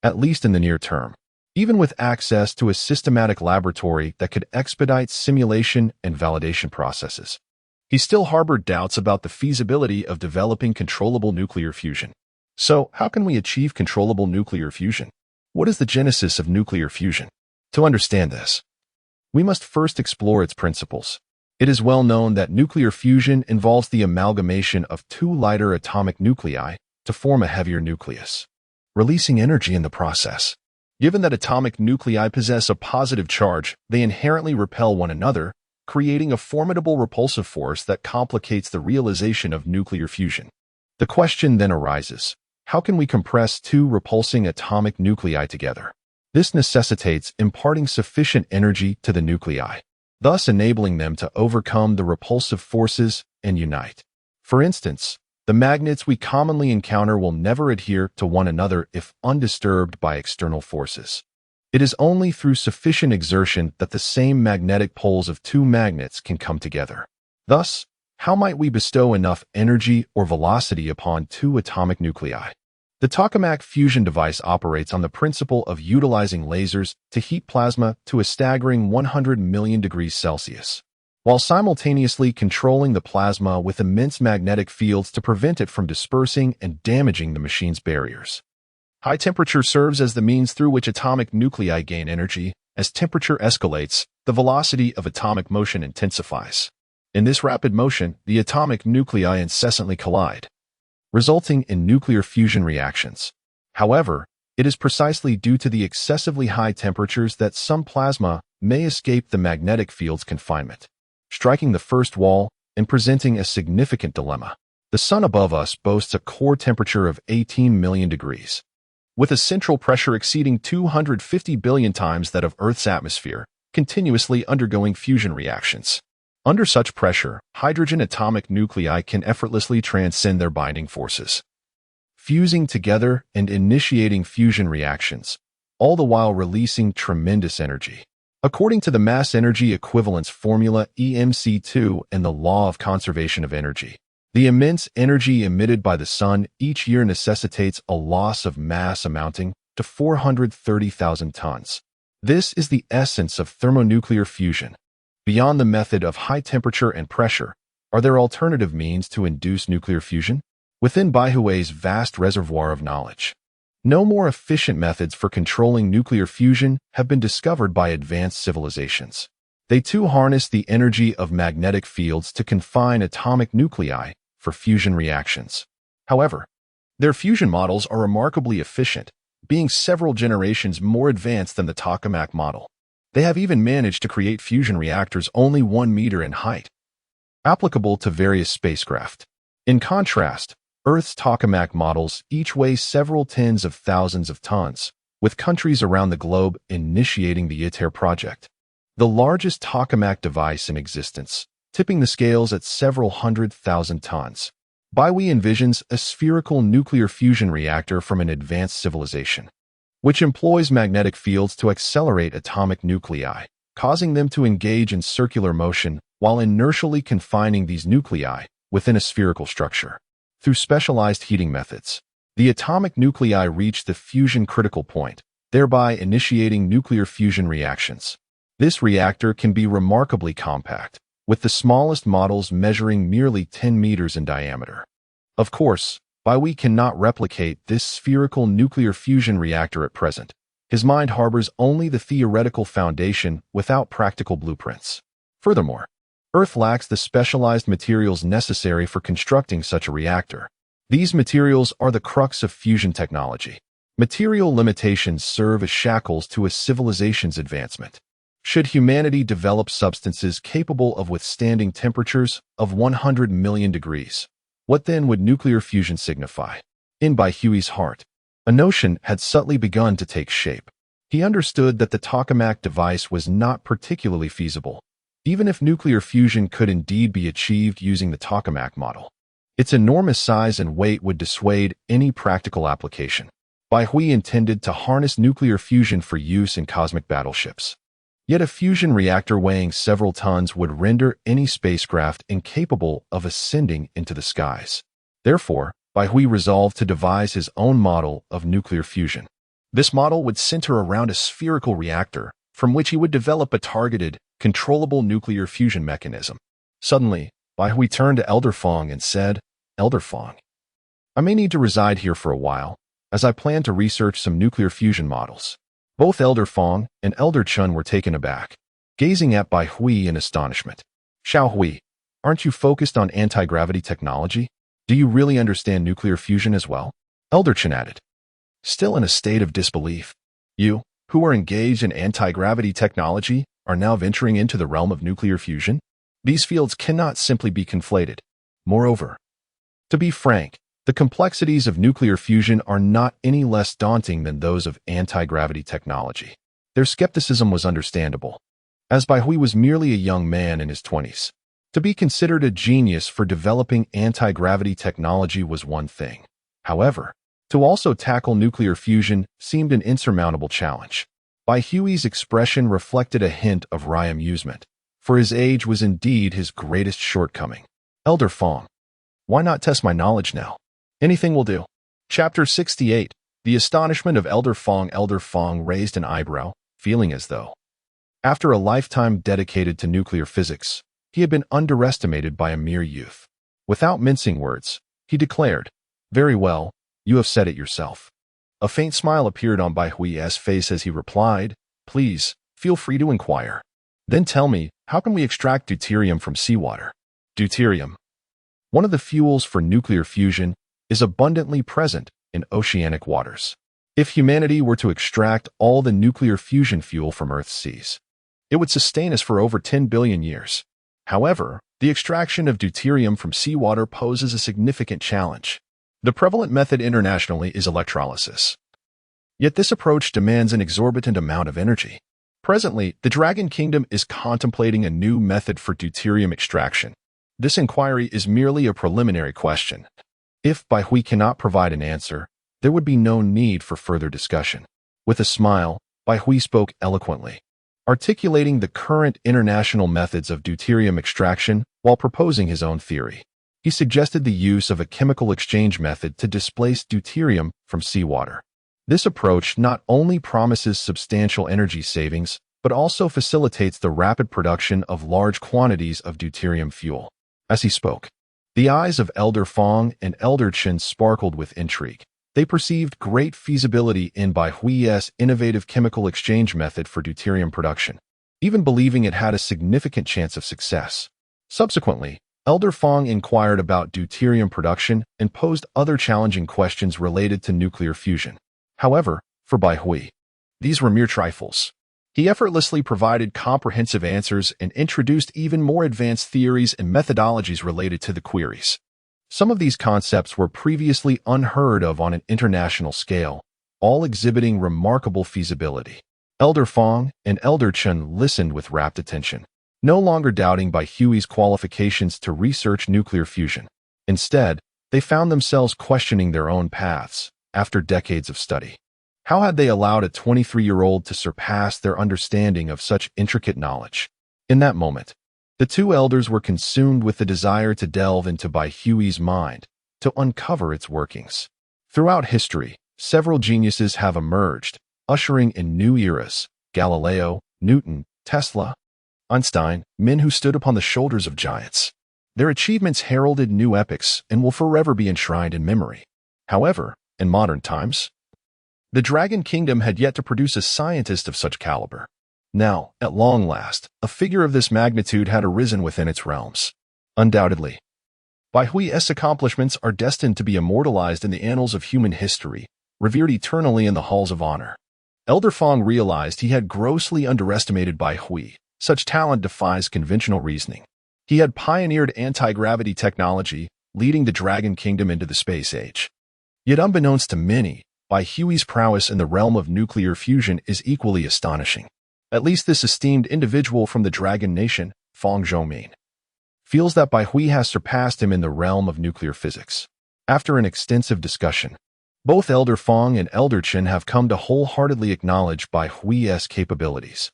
at least in the near term. Even with access to a systematic laboratory that could expedite simulation and validation processes, he still harbored doubts about the feasibility of developing controllable nuclear fusion. So, how can we achieve controllable nuclear fusion? What is the genesis of nuclear fusion? To understand this, we must first explore its principles. It is well known that nuclear fusion involves the amalgamation of two lighter atomic nuclei to form a heavier nucleus, releasing energy in the process. Given that atomic nuclei possess a positive charge, they inherently repel one another, creating a formidable repulsive force that complicates the realization of nuclear fusion. The question then arises, how can we compress two repulsing atomic nuclei together? This necessitates imparting sufficient energy to the nuclei, thus enabling them to overcome the repulsive forces and unite. For instance, the magnets we commonly encounter will never adhere to one another if undisturbed by external forces. It is only through sufficient exertion that the same magnetic poles of two magnets can come together. Thus, how might we bestow enough energy or velocity upon two atomic nuclei? The tokamak fusion device operates on the principle of utilizing lasers to heat plasma to a staggering 100 million degrees Celsius, while simultaneously controlling the plasma with immense magnetic fields to prevent it from dispersing and damaging the machine's barriers. High temperature serves as the means through which atomic nuclei gain energy. As temperature escalates, the velocity of atomic motion intensifies. In this rapid motion, the atomic nuclei incessantly collide, resulting in nuclear fusion reactions. However, it is precisely due to the excessively high temperatures that some plasma may escape the magnetic field's confinement, striking the first wall and presenting a significant dilemma. The sun above us boasts a core temperature of 18 million degrees, with a central pressure exceeding 250 billion times that of Earth's atmosphere, continuously undergoing fusion reactions. Under such pressure, hydrogen atomic nuclei can effortlessly transcend their binding forces, fusing together and initiating fusion reactions, all the while releasing tremendous energy. According to the mass energy equivalence formula EMC2 and the law of conservation of energy, the immense energy emitted by the sun each year necessitates a loss of mass amounting to 430,000 tons. This is the essence of thermonuclear fusion. Beyond the method of high temperature and pressure, are there alternative means to induce nuclear fusion? Within Baihui's vast reservoir of knowledge, no more efficient methods for controlling nuclear fusion have been discovered by advanced civilizations. They too harness the energy of magnetic fields to confine atomic nuclei for fusion reactions. However, their fusion models are remarkably efficient, being several generations more advanced than the tokamak model. They have even managed to create fusion reactors only 1 meter in height, applicable to various spacecraft. In contrast, Earth's tokamak models each weigh several tens of thousands of tons, with countries around the globe initiating the ITER project, the largest tokamak device in existence, tipping the scales at several 100,000 tons. Baihui envisions a spherical nuclear fusion reactor from an advanced civilization, which employs magnetic fields to accelerate atomic nuclei, causing them to engage in circular motion while inertially confining these nuclei within a spherical structure. Through specialized heating methods, the atomic nuclei reach the fusion critical point, thereby initiating nuclear fusion reactions. This reactor can be remarkably compact, with the smallest models measuring merely 10 meters in diameter. Of course, Baihui cannot replicate this spherical nuclear fusion reactor at present. His mind harbors only the theoretical foundation without practical blueprints. Furthermore, Earth lacks the specialized materials necessary for constructing such a reactor. These materials are the crux of fusion technology. Material limitations serve as shackles to a civilization's advancement. Should humanity develop substances capable of withstanding temperatures of 100 million degrees, what then would nuclear fusion signify? In Bai Hui's heart, a notion had subtly begun to take shape. He understood that the tokamak device was not particularly feasible, even if nuclear fusion could indeed be achieved using the tokamak model. Its enormous size and weight would dissuade any practical application. Bai Hui intended to harness nuclear fusion for use in cosmic battleships. Yet a fusion reactor weighing several tons would render any spacecraft incapable of ascending into the skies. Therefore, Bai Hui resolved to devise his own model of nuclear fusion. This model would center around a spherical reactor, from which he would develop a targeted, controllable nuclear fusion mechanism. Suddenly, Bai Hui turned to Elder Fong and said, "Elder Fong, I may need to reside here for a while, as I plan to research some nuclear fusion models." Both Elder Fong and Elder Chun were taken aback, gazing at Bai Hui in astonishment. "Xiao Hui, aren't you focused on anti-gravity technology? Do you really understand nuclear fusion as well?" Elder Chun added, still in a state of disbelief. "You, who are engaged in anti-gravity technology, are now venturing into the realm of nuclear fusion? These fields cannot simply be conflated. Moreover, to be frank, the complexities of nuclear fusion are not any less daunting than those of anti-gravity technology." Their skepticism was understandable, as Bai Hui was merely a young man in his 20s. To be considered a genius for developing anti-gravity technology was one thing. However, to also tackle nuclear fusion seemed an insurmountable challenge. Bai Hui's expression reflected a hint of wry amusement, for his age was indeed his greatest shortcoming. "Elder Fong, why not test my knowledge now? Anything will do." Chapter 68. The astonishment of Elder Fong. Elder Fong raised an eyebrow, feeling as though, after a lifetime dedicated to nuclear physics, he had been underestimated by a mere youth. Without mincing words, he declared, "Very well, you have said it yourself." A faint smile appeared on Bai Hui's face as he replied, "Please, feel free to inquire. Then tell me, how can we extract deuterium from seawater?" Deuterium, one of the fuels for nuclear fusion, is abundantly present in oceanic waters. If humanity were to extract all the nuclear fusion fuel from Earth's seas, it would sustain us for over 10 billion years. However, the extraction of deuterium from seawater poses a significant challenge. The prevalent method internationally is electrolysis. Yet this approach demands an exorbitant amount of energy. Presently, the Dragon Kingdom is contemplating a new method for deuterium extraction. This inquiry is merely a preliminary question. If Bai Hui cannot provide an answer, there would be no need for further discussion. With a smile, Bai Hui spoke eloquently, articulating the current international methods of deuterium extraction while proposing his own theory. He suggested the use of a chemical exchange method to displace deuterium from seawater. This approach not only promises substantial energy savings, but also facilitates the rapid production of large quantities of deuterium fuel. As he spoke, the eyes of Elder Fong and Elder Chen sparkled with intrigue. They perceived great feasibility in Bai Hui's innovative chemical exchange method for deuterium production, even believing it had a significant chance of success. Subsequently, Elder Fong inquired about deuterium production and posed other challenging questions related to nuclear fusion. However, for Bai Hui, these were mere trifles. He effortlessly provided comprehensive answers and introduced even more advanced theories and methodologies related to the queries. Some of these concepts were previously unheard of on an international scale, all exhibiting remarkable feasibility. Elder Fong and Elder Chun listened with rapt attention, no longer doubting Bai Hui's qualifications to research nuclear fusion. Instead, they found themselves questioning their own paths after decades of study. How had they allowed a 23-year-old to surpass their understanding of such intricate knowledge? In that moment, the two elders were consumed with the desire to delve into Bai Hui's mind, to uncover its workings. Throughout history, several geniuses have emerged, ushering in new eras: Galileo, Newton, Tesla, Einstein, men who stood upon the shoulders of giants. Their achievements heralded new epochs and will forever be enshrined in memory. However, in modern times, the Dragon Kingdom had yet to produce a scientist of such caliber. Now, at long last, a figure of this magnitude had arisen within its realms. Undoubtedly, Bai Hui's accomplishments are destined to be immortalized in the annals of human history, revered eternally in the halls of honor. Elder Fong realized he had grossly underestimated Bai Hui. Such talent defies conventional reasoning. He had pioneered anti-gravity technology, leading the Dragon Kingdom into the space age. Yet unbeknownst to many, Bai Hui's prowess in the realm of nuclear fusion is equally astonishing. At least this esteemed individual from the Dragon Nation, Fong Zhoumin, feels that Bai Hui has surpassed him in the realm of nuclear physics. After an extensive discussion, both Elder Fong and Elder Chen have come to wholeheartedly acknowledge Bai Hui's capabilities.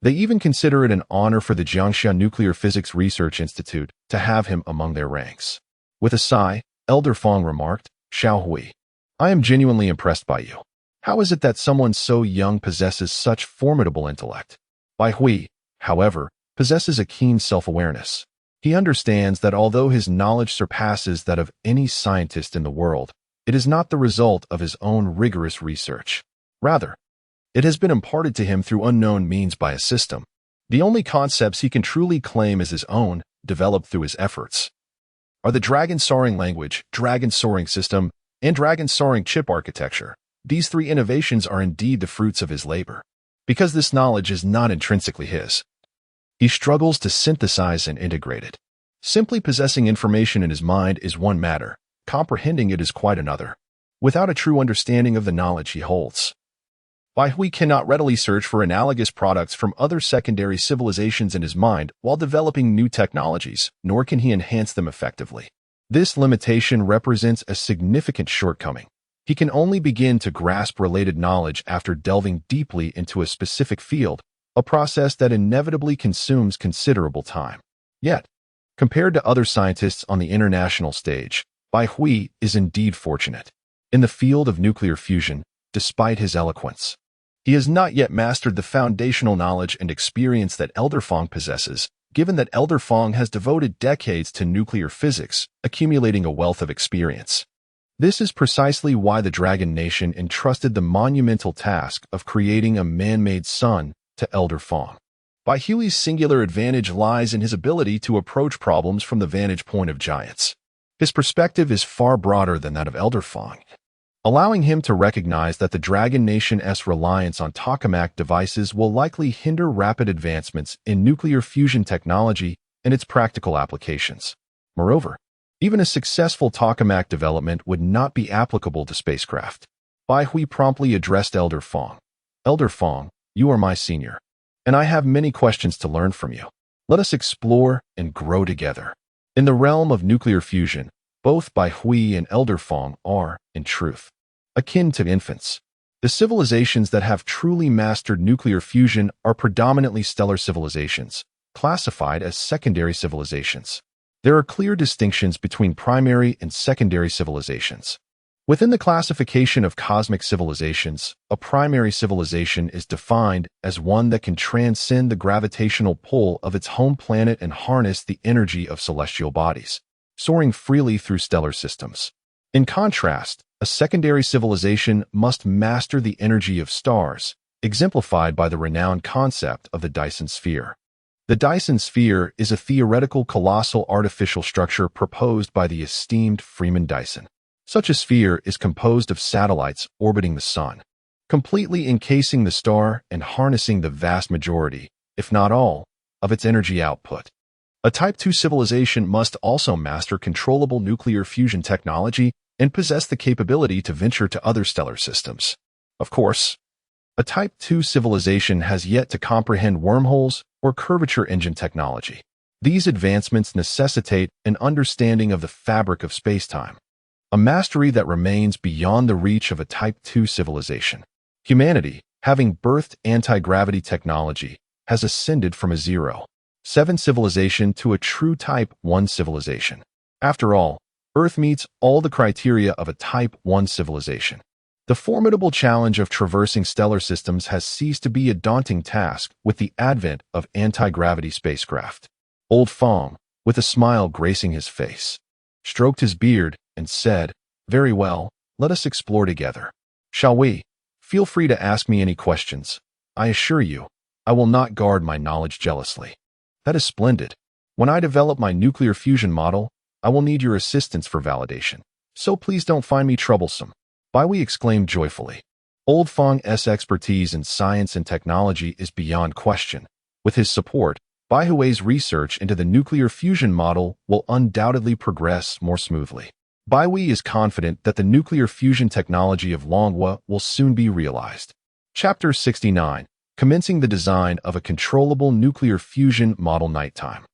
They even consider it an honor for the Jiangxia Nuclear Physics Research Institute to have him among their ranks. With a sigh, Elder Fong remarked, "Xiao Hui, I am genuinely impressed by you. How is it that someone so young possesses such formidable intellect?" Bai Hui, however, possesses a keen self-awareness. He understands that although his knowledge surpasses that of any scientist in the world, it is not the result of his own rigorous research. Rather, it has been imparted to him through unknown means by a system. The only concepts he can truly claim as his own, developed through his efforts, are the Dragon Soaring language, Dragon Soaring system, and Dragon Soaring chip architecture. These three innovations are indeed the fruits of his labor. Because this knowledge is not intrinsically his, he struggles to synthesize and integrate it. Simply possessing information in his mind is one matter, comprehending it is quite another. Without a true understanding of the knowledge he holds, Bai Hui cannot readily search for analogous products from other secondary civilizations in his mind while developing new technologies, nor can he enhance them effectively. This limitation represents a significant shortcoming. He can only begin to grasp related knowledge after delving deeply into a specific field, a process that inevitably consumes considerable time. Yet, compared to other scientists on the international stage, Bai Hui is indeed fortunate. In the field of nuclear fusion, despite his eloquence, he has not yet mastered the foundational knowledge and experience that Elder Fong possesses, given that Elder Fong has devoted decades to nuclear physics, accumulating a wealth of experience. This is precisely why the Dragon Nation entrusted the monumental task of creating a man-made sun to Elder Fong. Bai Hui's singular advantage lies in his ability to approach problems from the vantage point of giants. His perspective is far broader than that of Elder Fong, allowing him to recognize that the Dragon Nation's reliance on tokamak devices will likely hinder rapid advancements in nuclear fusion technology and its practical applications. Moreover, even a successful tokamak development would not be applicable to spacecraft. Bai Hui promptly addressed Elder Fong. "Elder Fong, you are my senior, and I have many questions to learn from you. Let us explore and grow together." In the realm of nuclear fusion, both Bai Hui and Elder Fong are, in truth, akin to infants. The civilizations that have truly mastered nuclear fusion are predominantly stellar civilizations, classified as secondary civilizations. There are clear distinctions between primary and secondary civilizations. Within the classification of cosmic civilizations, a primary civilization is defined as one that can transcend the gravitational pull of its home planet and harness the energy of celestial bodies, soaring freely through stellar systems. In contrast, a secondary civilization must master the energy of stars, exemplified by the renowned concept of the Dyson sphere. The Dyson sphere is a theoretical colossal artificial structure proposed by the esteemed Freeman Dyson. Such a sphere is composed of satellites orbiting the sun, completely encasing the star and harnessing the vast majority, if not all, of its energy output. A Type II civilization must also master controllable nuclear fusion technology and possess the capability to venture to other stellar systems. Of course, a Type II civilization has yet to comprehend wormholes or curvature engine technology. These advancements necessitate an understanding of the fabric of spacetime, a mastery that remains beyond the reach of a Type II civilization. Humanity, having birthed anti-gravity technology, has ascended from a 0.7 civilization to a true Type I civilization. After all, Earth meets all the criteria of a Type I civilization. The formidable challenge of traversing stellar systems has ceased to be a daunting task with the advent of anti-gravity spacecraft. Old Fong, with a smile gracing his face, stroked his beard and said, "Very well, let us explore together. Shall we? Feel free to ask me any questions. I assure you, I will not guard my knowledge jealously." "That is splendid. When I develop my nuclear fusion model, I will need your assistance for validation, so please don't find me troublesome." Bai Hui exclaimed joyfully. Old Feng's expertise in science and technology is beyond question. With his support, Bai Hui's research into the nuclear fusion model will undoubtedly progress more smoothly. Bai Hui is confident that the nuclear fusion technology of manhwa will soon be realized. Chapter 69. Commencing the design of a controllable nuclear fusion model. Nighttime.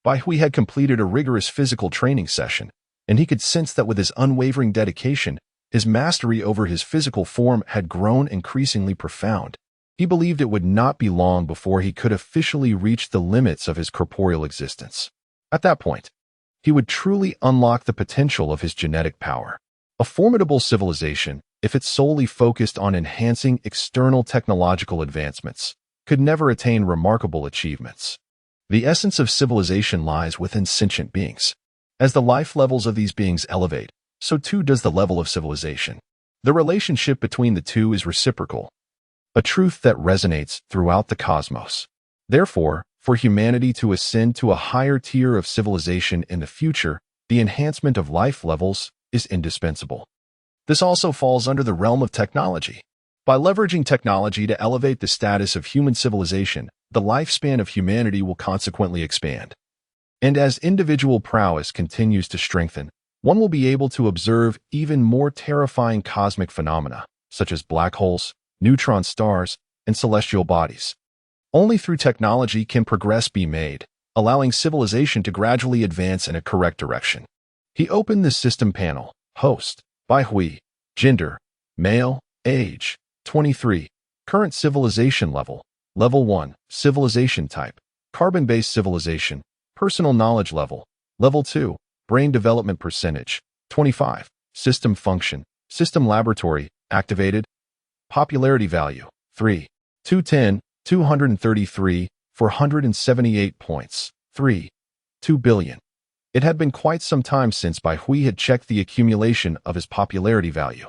Bai Hui had completed a rigorous physical training session, and he could sense that with his unwavering dedication, his mastery over his physical form had grown increasingly profound. He believed it would not be long before he could officially reach the limits of his corporeal existence. At that point, he would truly unlock the potential of his genetic power. A formidable civilization, if it solely focused on enhancing external technological advancements, could never attain remarkable achievements. The essence of civilization lies within sentient beings. As the life levels of these beings elevate, so too does the level of civilization. The relationship between the two is reciprocal, a truth that resonates throughout the cosmos. Therefore, for humanity to ascend to a higher tier of civilization in the future, the enhancement of life levels is indispensable. This also falls under the realm of technology. By leveraging technology to elevate the status of human civilization, the lifespan of humanity will consequently expand. And as individual prowess continues to strengthen, one will be able to observe even more terrifying cosmic phenomena, such as black holes, neutron stars, and celestial bodies. Only through technology can progress be made, allowing civilization to gradually advance in a correct direction. He opened the system panel. Host, Bai Hui. Gender, male. Age, 23. Current civilization level, Level 1. Civilization type, carbon-based civilization. Personal knowledge level, Level 2. Brain development percentage, 25. System function, system laboratory, activated. Popularity value, 3. 210, 233, 478 points, 3. 2 billion. It had been quite some time since Bai Hui had checked the accumulation of his popularity value.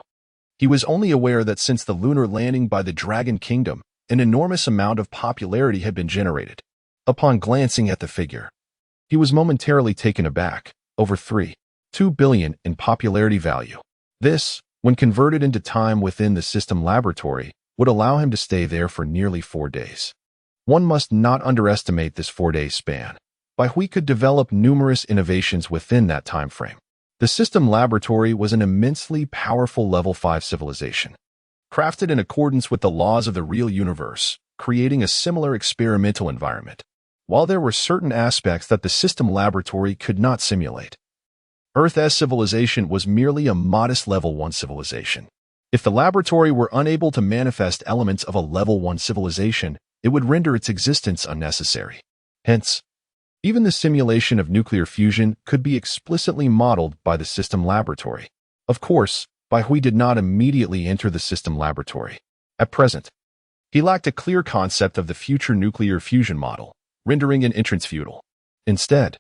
He was only aware that since the lunar landing by the Dragon Kingdom, an enormous amount of popularity had been generated. Upon glancing at the figure, he was momentarily taken aback. Over 2 billion in popularity value. This, when converted into time within the system laboratory, would allow him to stay there for nearly 4 days. One must not underestimate this 4-day span. Bai Hui could develop numerous innovations within that time frame. The system laboratory was an immensely powerful Level 5 civilization, crafted in accordance with the laws of the real universe, creating a similar experimental environment. While there were certain aspects that the system laboratory could not simulate, Earth's civilization was merely a modest Level 1 civilization. If the laboratory were unable to manifest elements of a Level 1 civilization, it would render its existence unnecessary. Hence, even the simulation of nuclear fusion could be explicitly modeled by the system laboratory. Of course, Bai Hui did not immediately enter the system laboratory. At present, he lacked a clear concept of the future nuclear fusion model, rendering an entrance futile. Instead,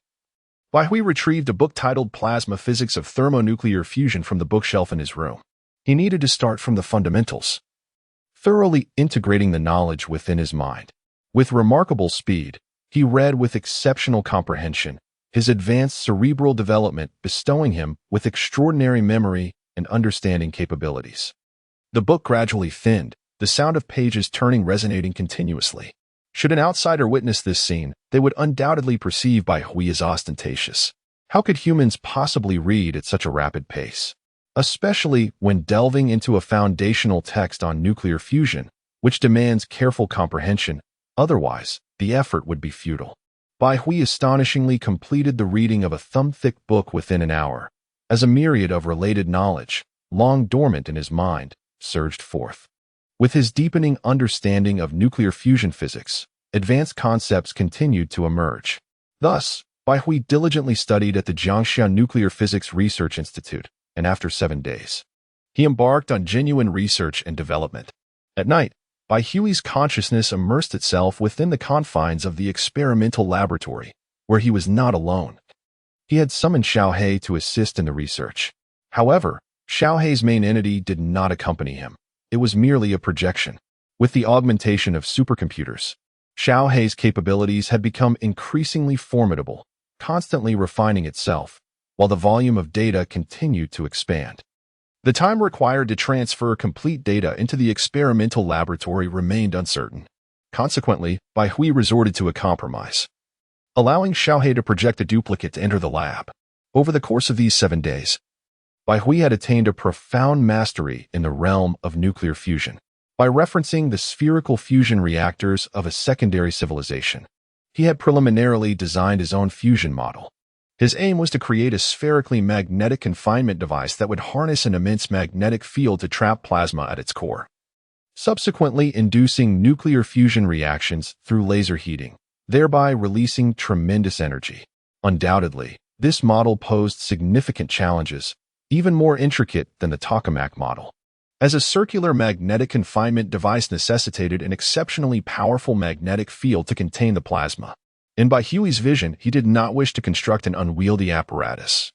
Bai Hui retrieved a book titled Plasma Physics of Thermonuclear Fusion from the bookshelf in his room. He needed to start from the fundamentals, thoroughly integrating the knowledge within his mind. With remarkable speed, he read with exceptional comprehension, his advanced cerebral development bestowing him with extraordinary memory and understanding capabilities. The book gradually thinned, the sound of pages turning resonating continuously. Should an outsider witness this scene, they would undoubtedly perceive Bai Hui as ostentatious. How could humans possibly read at such a rapid pace? Especially when delving into a foundational text on nuclear fusion, which demands careful comprehension. Otherwise, the effort would be futile. Bai Hui astonishingly completed the reading of a thumb-thick book within an hour, as a myriad of related knowledge, long dormant in his mind, surged forth. With his deepening understanding of nuclear fusion physics, advanced concepts continued to emerge. Thus, Bai Hui diligently studied at the Jiangxia Nuclear Physics Research Institute, and after 7 days, he embarked on genuine research and development. At night, Bai Hui's consciousness immersed itself within the confines of the experimental laboratory, where he was not alone. He had summoned Xiao He to assist in the research. However, Xiao He's main entity did not accompany him. It was merely a projection. With the augmentation of supercomputers, Xiao He's capabilities had become increasingly formidable, constantly refining itself, while the volume of data continued to expand. The time required to transfer complete data into the experimental laboratory remained uncertain. Consequently, Bai Hui resorted to a compromise, allowing Xiaohe to project a duplicate to enter the lab. Over the course of these 7 days, Bai Hui had attained a profound mastery in the realm of nuclear fusion. By referencing the spherical fusion reactors of a secondary civilization, he had preliminarily designed his own fusion model. His aim was to create a spherically magnetic confinement device that would harness an immense magnetic field to trap plasma at its core, subsequently inducing nuclear fusion reactions through laser heating, thereby releasing tremendous energy. Undoubtedly, this model posed significant challenges, even more intricate than the tokamak model, as a circular magnetic confinement device necessitated an exceptionally powerful magnetic field to contain the plasma. In Bai Hui's vision, he did not wish to construct an unwieldy apparatus,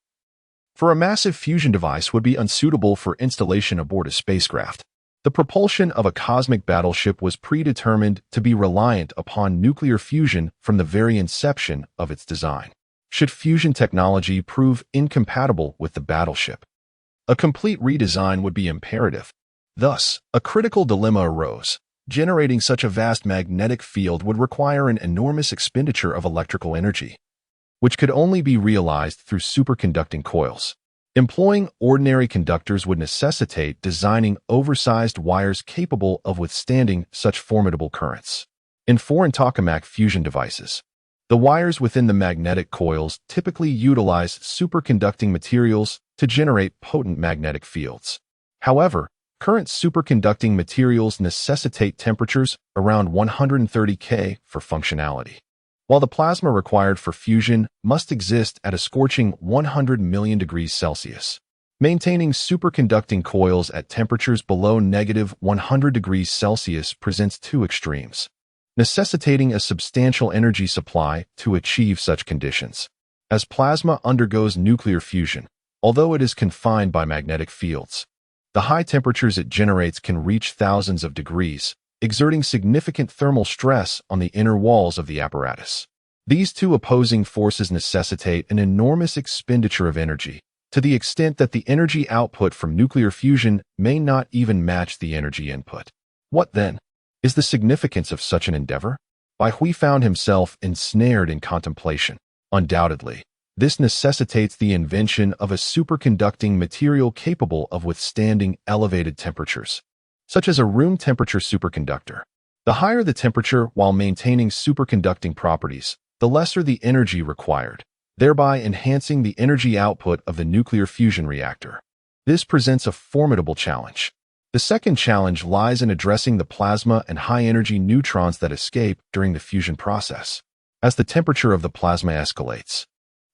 for a massive fusion device would be unsuitable for installation aboard a spacecraft. The propulsion of a cosmic battleship was predetermined to be reliant upon nuclear fusion from the very inception of its design. Should fusion technology prove incompatible with the battleship, a complete redesign would be imperative. Thus, a critical dilemma arose. Generating such a vast magnetic field would require an enormous expenditure of electrical energy, which could only be realized through superconducting coils. Employing ordinary conductors would necessitate designing oversized wires capable of withstanding such formidable currents. In foreign tokamak fusion devices, the wires within the magnetic coils typically utilize superconducting materials to generate potent magnetic fields. However, current superconducting materials necessitate temperatures around 130 K for functionality, while the plasma required for fusion must exist at a scorching 100 million degrees Celsius. Maintaining superconducting coils at temperatures below -100 degrees Celsius presents two extremes, necessitating a substantial energy supply to achieve such conditions. As plasma undergoes nuclear fusion, although it is confined by magnetic fields, the high temperatures it generates can reach thousands of degrees, exerting significant thermal stress on the inner walls of the apparatus. These two opposing forces necessitate an enormous expenditure of energy, to the extent that the energy output from nuclear fusion may not even match the energy input. What then is the significance of such an endeavor? Bai Hui found himself ensnared in contemplation. Undoubtedly, this necessitates the invention of a superconducting material capable of withstanding elevated temperatures, such as a room temperature superconductor. The higher the temperature while maintaining superconducting properties, the lesser the energy required, thereby enhancing the energy output of the nuclear fusion reactor. This presents a formidable challenge. The second challenge lies in addressing the plasma and high-energy neutrons that escape during the fusion process. As the temperature of the plasma escalates,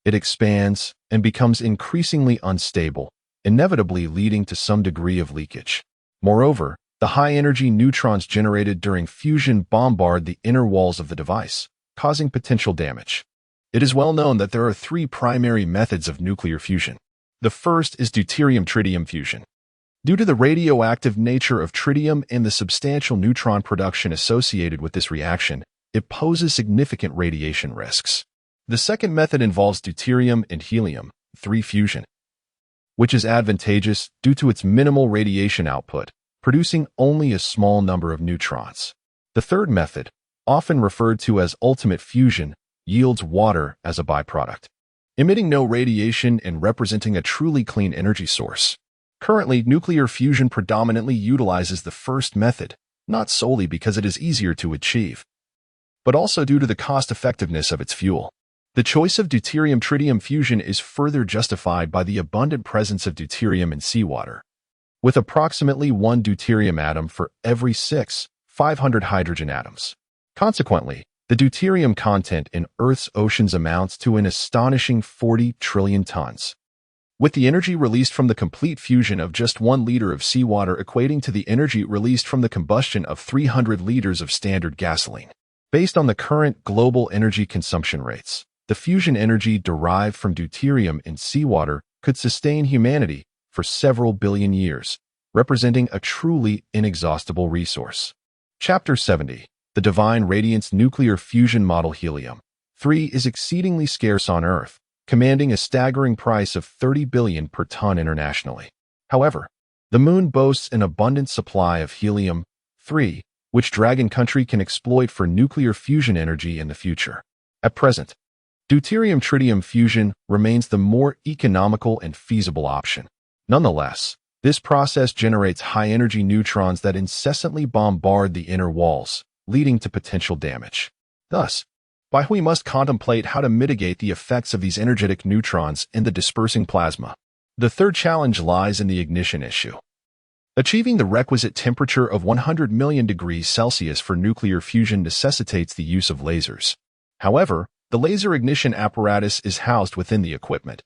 it expands and becomes increasingly unstable, inevitably leading to some degree of leakage. Moreover, the high-energy neutrons generated during fusion bombard the inner walls of the device, causing potential damage. It is well known that there are three primary methods of nuclear fusion. The first is deuterium-tritium fusion. Due to the radioactive nature of tritium and the substantial neutron production associated with this reaction, it poses significant radiation risks. The second method involves deuterium and helium-3 fusion, which is advantageous due to its minimal radiation output, producing only a small number of neutrons. The third method, often referred to as ultimate fusion, yields water as a byproduct, emitting no radiation and representing a truly clean energy source. Currently, nuclear fusion predominantly utilizes the first method, not solely because it is easier to achieve, but also due to the cost-effectiveness of its fuel. The choice of deuterium-tritium fusion is further justified by the abundant presence of deuterium in seawater, with approximately 1 deuterium atom for every 500 hydrogen atoms. Consequently, the deuterium content in Earth's oceans amounts to an astonishing 40 trillion tons, with the energy released from the complete fusion of just 1 liter of seawater equating to the energy released from the combustion of 300 liters of standard gasoline. Based on the current global energy consumption rates, the fusion energy derived from deuterium in seawater could sustain humanity for several billion years, representing a truly inexhaustible resource. Chapter 70. The Divine Radiance Nuclear Fusion Model Helium-3 is exceedingly scarce on Earth, commanding a staggering price of $30 billion per ton internationally. However, the moon boasts an abundant supply of helium-3, which Dragon Country can exploit for nuclear fusion energy in the future. At present, deuterium-tritium fusion remains the more economical and feasible option. Nonetheless, this process generates high-energy neutrons that incessantly bombard the inner walls, leading to potential damage. Thus, we must contemplate how to mitigate the effects of these energetic neutrons in the dispersing plasma. The third challenge lies in the ignition issue. Achieving the requisite temperature of 100 million degrees Celsius for nuclear fusion necessitates the use of lasers. However, the laser ignition apparatus is housed within the equipment,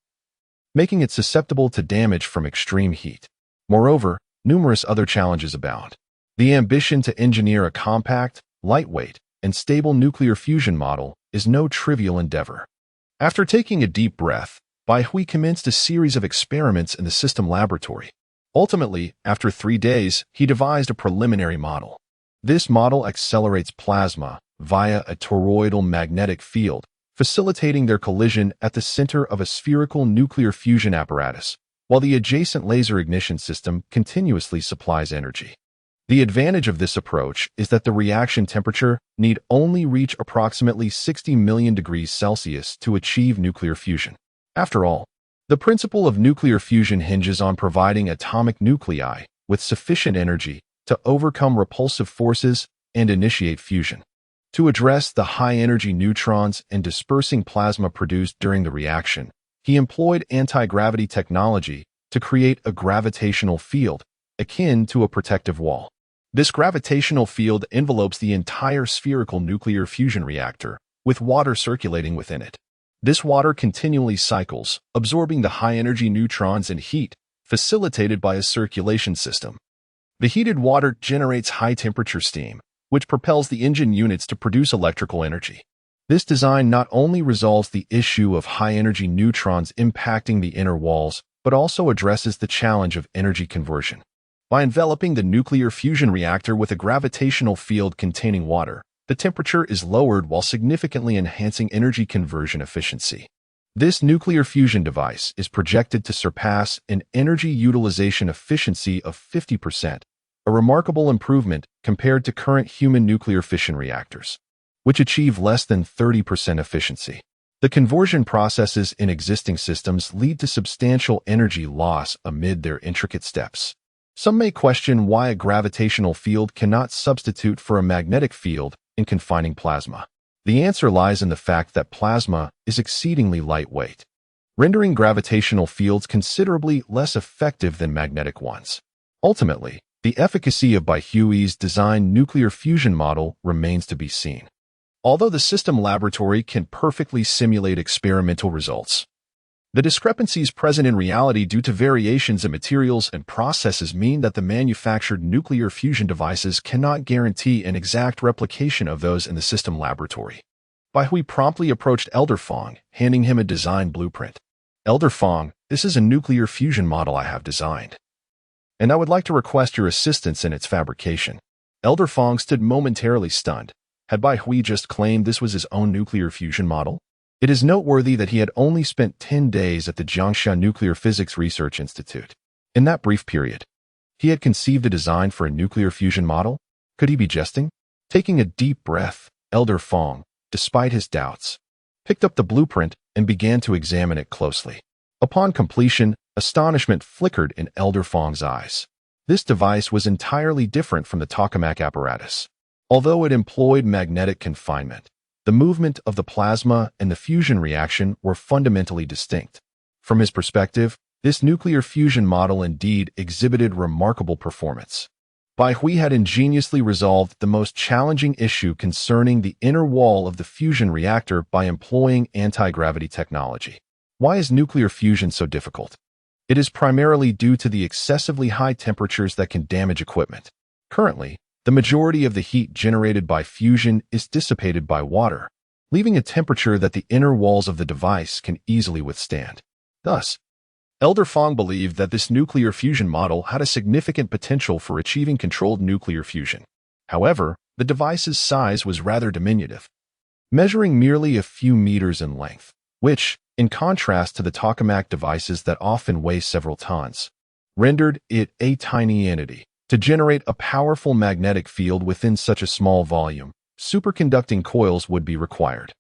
making it susceptible to damage from extreme heat. Moreover, numerous other challenges abound. The ambition to engineer a compact, lightweight, and stable nuclear fusion model is no trivial endeavor. After taking a deep breath, Bai-Hui commenced a series of experiments in the system laboratory. Ultimately, after 3 days, he devised a preliminary model. This model accelerates plasma via a toroidal magnetic field, facilitating their collision at the center of a spherical nuclear fusion apparatus, while the adjacent laser ignition system continuously supplies energy. The advantage of this approach is that the reaction temperature need only reach approximately 60 million degrees Celsius to achieve nuclear fusion. After all, the principle of nuclear fusion hinges on providing atomic nuclei with sufficient energy to overcome repulsive forces and initiate fusion. To address the high-energy neutrons and dispersing plasma produced during the reaction, he employed anti-gravity technology to create a gravitational field akin to a protective wall. This gravitational field envelopes the entire spherical nuclear fusion reactor, with water circulating within it. This water continually cycles, absorbing the high-energy neutrons and heat, facilitated by a circulation system. The heated water generates high-temperature steam, which propels the engine units to produce electrical energy. This design not only resolves the issue of high-energy neutrons impacting the inner walls, but also addresses the challenge of energy conversion. By enveloping the nuclear fusion reactor with a gravitational field containing water, the temperature is lowered while significantly enhancing energy conversion efficiency. This nuclear fusion device is projected to surpass an energy utilization efficiency of 50%, a remarkable improvement compared to current human nuclear fission reactors, which achieve less than 30% efficiency. The conversion processes in existing systems lead to substantial energy loss amid their intricate steps. Some may question why a gravitational field cannot substitute for a magnetic field in confining plasma. The answer lies in the fact that plasma is exceedingly lightweight, rendering gravitational fields considerably less effective than magnetic ones. Ultimately, the efficacy of Bai-Hui's designed nuclear fusion model remains to be seen. Although the system laboratory can perfectly simulate experimental results, the discrepancies present in reality due to variations in materials and processes mean that the manufactured nuclear fusion devices cannot guarantee an exact replication of those in the system laboratory. Bai-Hui promptly approached Elder Fong, handing him a design blueprint. "Elder Fong, this is a nuclear fusion model I have designed, and I would like to request your assistance in its fabrication." Elder Fong stood momentarily stunned. Had Bai-Hui just claimed this was his own nuclear fusion model? It is noteworthy that he had only spent 10 days at the Jiangxia Nuclear Physics Research Institute. In that brief period, he had conceived a design for a nuclear fusion model? Could he be jesting? Taking a deep breath, Elder Fong, despite his doubts, picked up the blueprint and began to examine it closely. Upon completion, astonishment flickered in Elder Fong's eyes. This device was entirely different from the tokamak apparatus. Although it employed magnetic confinement, the movement of the plasma and the fusion reaction were fundamentally distinct. From his perspective, this nuclear fusion model indeed exhibited remarkable performance. Bai-Hui had ingeniously resolved the most challenging issue concerning the inner wall of the fusion reactor by employing anti-gravity technology. Why is nuclear fusion so difficult? It is primarily due to the excessively high temperatures that can damage equipment. Currently, the majority of the heat generated by fusion is dissipated by water, leaving a temperature that the inner walls of the device can easily withstand. Thus, Elder Fong believed that this nuclear fusion model had a significant potential for achieving controlled nuclear fusion. However, the device's size was rather diminutive, measuring merely a few meters in length, which, in contrast to the tokamak devices that often weigh several tons, rendered it a tiny entity. To generate a powerful magnetic field within such a small volume, superconducting coils would be required.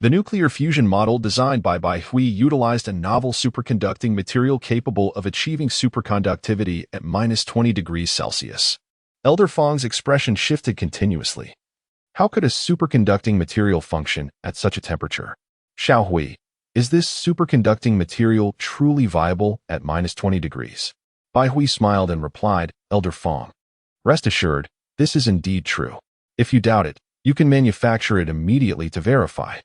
The nuclear fusion model designed by Bai Hui utilized a novel superconducting material capable of achieving superconductivity at -20 degrees Celsius. Elder Fong's expression shifted continuously. How could a superconducting material function at such a temperature? Xiao Hui, is this superconducting material truly viable at -20 degrees? Bai Hui smiled and replied, Elder Fong, rest assured, this is indeed true. If you doubt it, you can manufacture it immediately to verify.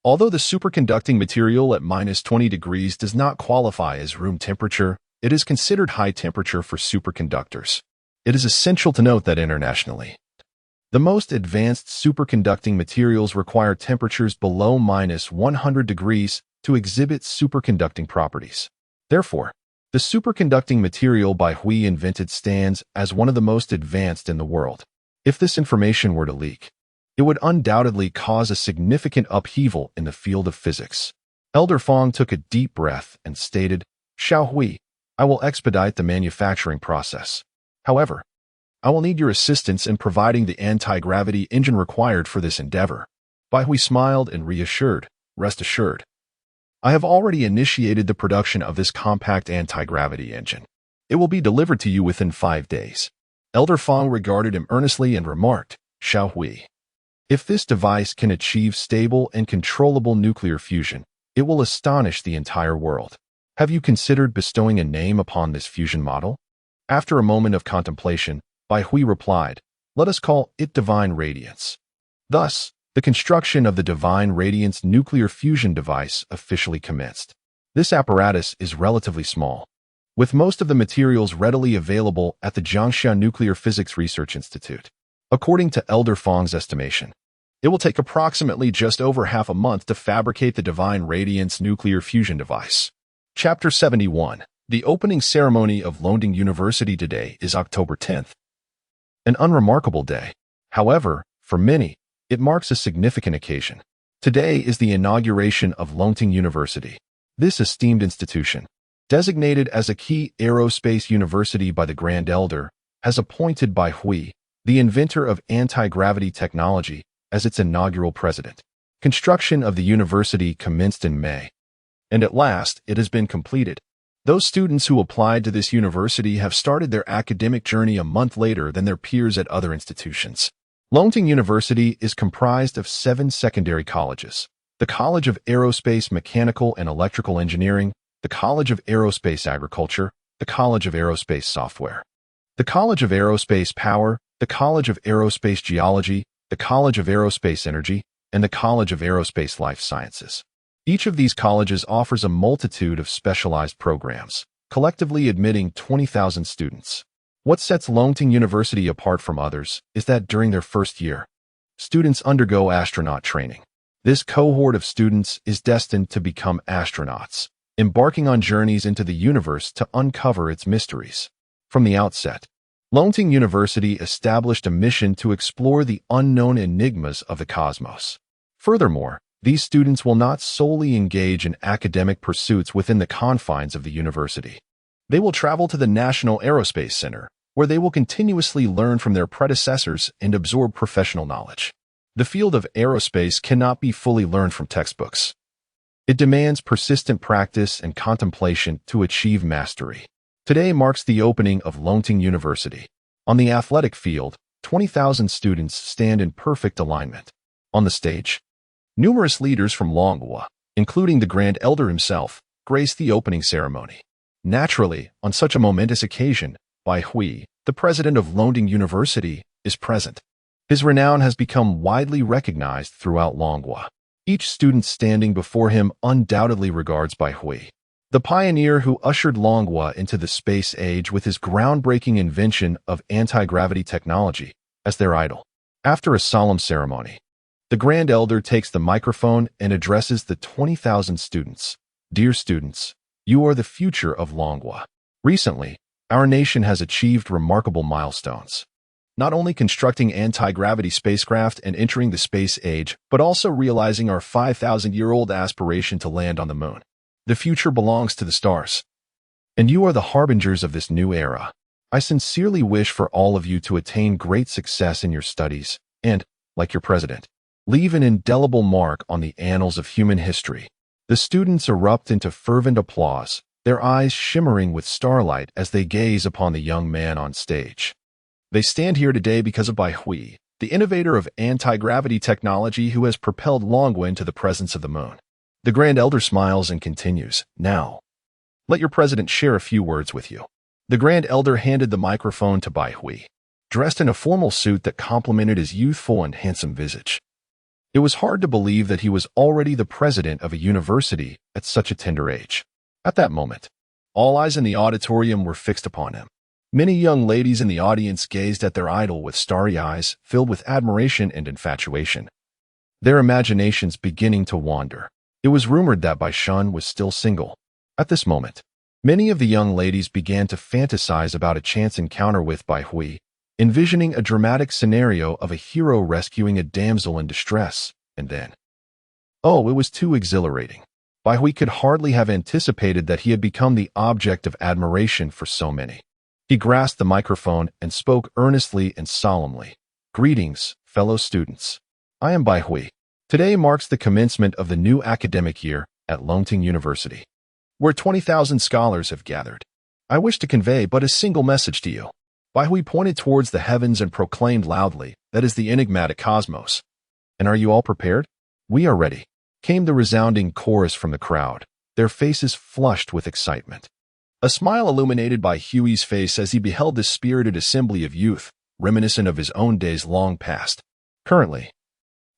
Although the superconducting material at -20 degrees does not qualify as room temperature, it is considered high temperature for superconductors. It is essential to note that internationally, the most advanced superconducting materials require temperatures below -100 degrees to exhibit superconducting properties. Therefore, the superconducting material Bai Hui invented stands as one of the most advanced in the world. If this information were to leak, it would undoubtedly cause a significant upheaval in the field of physics. Elder Fong took a deep breath and stated, Xiao Hui, I will expedite the manufacturing process. However, I will need your assistance in providing the anti-gravity engine required for this endeavor. Bai Hui smiled and reassured, rest assured. I have already initiated the production of this compact anti-gravity engine. It will be delivered to you within 5 days. Elder Fong regarded him earnestly and remarked, Xiao Hui, if this device can achieve stable and controllable nuclear fusion, it will astonish the entire world. Have you considered bestowing a name upon this fusion model? After a moment of contemplation, Bai Hui replied, let us call it Divine Radiance. Thus, the construction of the Divine Radiance nuclear fusion device officially commenced. This apparatus is relatively small, with most of the materials readily available at the Jiangxia Nuclear Physics Research Institute. According to Elder Fong's estimation, it will take approximately just over half a month to fabricate the Divine Radiance nuclear fusion device. Chapter 71. The opening ceremony of Longting University today is October 10th. An unremarkable day. However, for many, it marks a significant occasion. Today is the inauguration of Longting University. This esteemed institution, designated as a key aerospace university by the Grand Elder, has appointed Bai Hui, the inventor of anti-gravity technology, as its inaugural president. Construction of the university commenced in May, and at last it has been completed. Those students who applied to this university have started their academic journey a month later than their peers at other institutions. Longting University is comprised of 7 secondary colleges: the College of Aerospace Mechanical and Electrical Engineering, the College of Aerospace Agriculture, the College of Aerospace Software, the College of Aerospace Power, the College of Aerospace Geology, the College of Aerospace Energy, and the College of Aerospace Life Sciences. Each of these colleges offers a multitude of specialized programs, collectively admitting 20,000 students. What sets Longting University apart from others is that during their first year, students undergo astronaut training. This cohort of students is destined to become astronauts, embarking on journeys into the universe to uncover its mysteries. From the outset, Longting University established a mission to explore the unknown enigmas of the cosmos. Furthermore, these students will not solely engage in academic pursuits within the confines of the university. They will travel to the National Aerospace Center, where they will continuously learn from their predecessors and absorb professional knowledge. The field of aerospace cannot be fully learned from textbooks. It demands persistent practice and contemplation to achieve mastery. Today marks the opening of Longting University. On the athletic field, 20,000 students stand in perfect alignment. On the stage, numerous leaders from Longhua, including the Grand Elder himself, grace the opening ceremony. Naturally, on such a momentous occasion, Bai Hui, the president of Longting University, is present. His renown has become widely recognized throughout Longhua. Each student standing before him undoubtedly regards Bai Hui, the pioneer who ushered Longhua into the space age with his groundbreaking invention of anti-gravity technology, as their idol. After a solemn ceremony, the Grand Elder takes the microphone and addresses the 20,000 students. Dear students, you are the future of Longhua. Recently, our nation has achieved remarkable milestones. not only constructing anti-gravity spacecraft and entering the space age, but also realizing our 5,000-year-old aspiration to land on the moon. The future belongs to the stars. And you are the harbingers of this new era. I sincerely wish for all of you to attain great success in your studies and, like your president, leave an indelible mark on the annals of human history. The students erupt into fervent applause, their eyes shimmering with starlight as they gaze upon the young man on stage. They stand here today because of Bai Hui, the innovator of anti-gravity technology who has propelled Longwa into the presence of the moon. The Grand Elder smiles and continues, "Now, let your president share a few words with you." The Grand Elder handed the microphone to Bai Hui, dressed in a formal suit that complemented his youthful and handsome visage. It was hard to believe that he was already the president of a university at such a tender age. At that moment, all eyes in the auditorium were fixed upon him. Many young ladies in the audience gazed at their idol with starry eyes filled with admiration and infatuation, their imaginations beginning to wander. It was rumored that Bai Shun was still single. At this moment, many of the young ladies began to fantasize about a chance encounter with Bai Hui, envisioning a dramatic scenario of a hero rescuing a damsel in distress, and then... Oh, it was too exhilarating. Bai Hui could hardly have anticipated that he had become the object of admiration for so many. He grasped the microphone and spoke earnestly and solemnly. "Greetings, fellow students. I am Bai Hui. Today marks the commencement of the new academic year at Longting University, where 20,000 scholars have gathered. I wish to convey but a single message to you." Bai Hui pointed towards the heavens and proclaimed loudly, "That is the enigmatic cosmos. And are you all prepared?" "We are ready," came the resounding chorus from the crowd, their faces flushed with excitement. A smile illuminated Bai Hui's face as he beheld this spirited assembly of youth, reminiscent of his own days long past. Currently,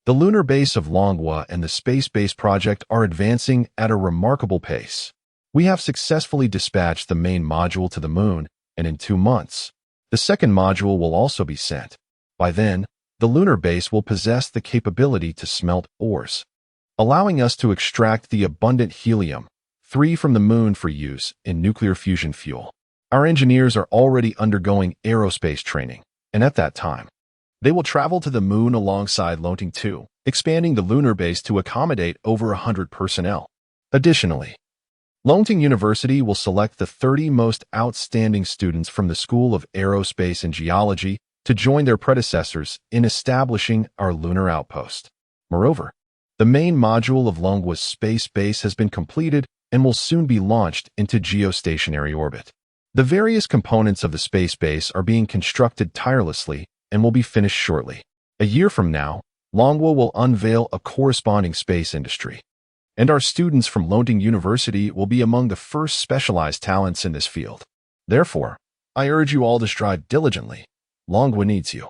the lunar base of Longwa and the space-based project are advancing at a remarkable pace. We have successfully dispatched the main module to the moon, and in 2 months, the second module will also be sent. By then, the lunar base will possess the capability to smelt ores, allowing us to extract the abundant helium-3 from the moon for use in nuclear fusion fuel. Our engineers are already undergoing aerospace training, and at that time, they will travel to the moon alongside Longting 2, expanding the lunar base to accommodate over 100 personnel. Additionally, Longting University will select the 30 most outstanding students from the School of Aerospace and Geology to join their predecessors in establishing our lunar outpost. Moreover, the main module of Longwa's space base has been completed and will soon be launched into geostationary orbit. The various components of the space base are being constructed tirelessly and will be finished shortly. A year from now, Longwa will unveil a corresponding space industry, and our students from Longting University will be among the first specialized talents in this field. Therefore, I urge you all to strive diligently. Longwa needs you.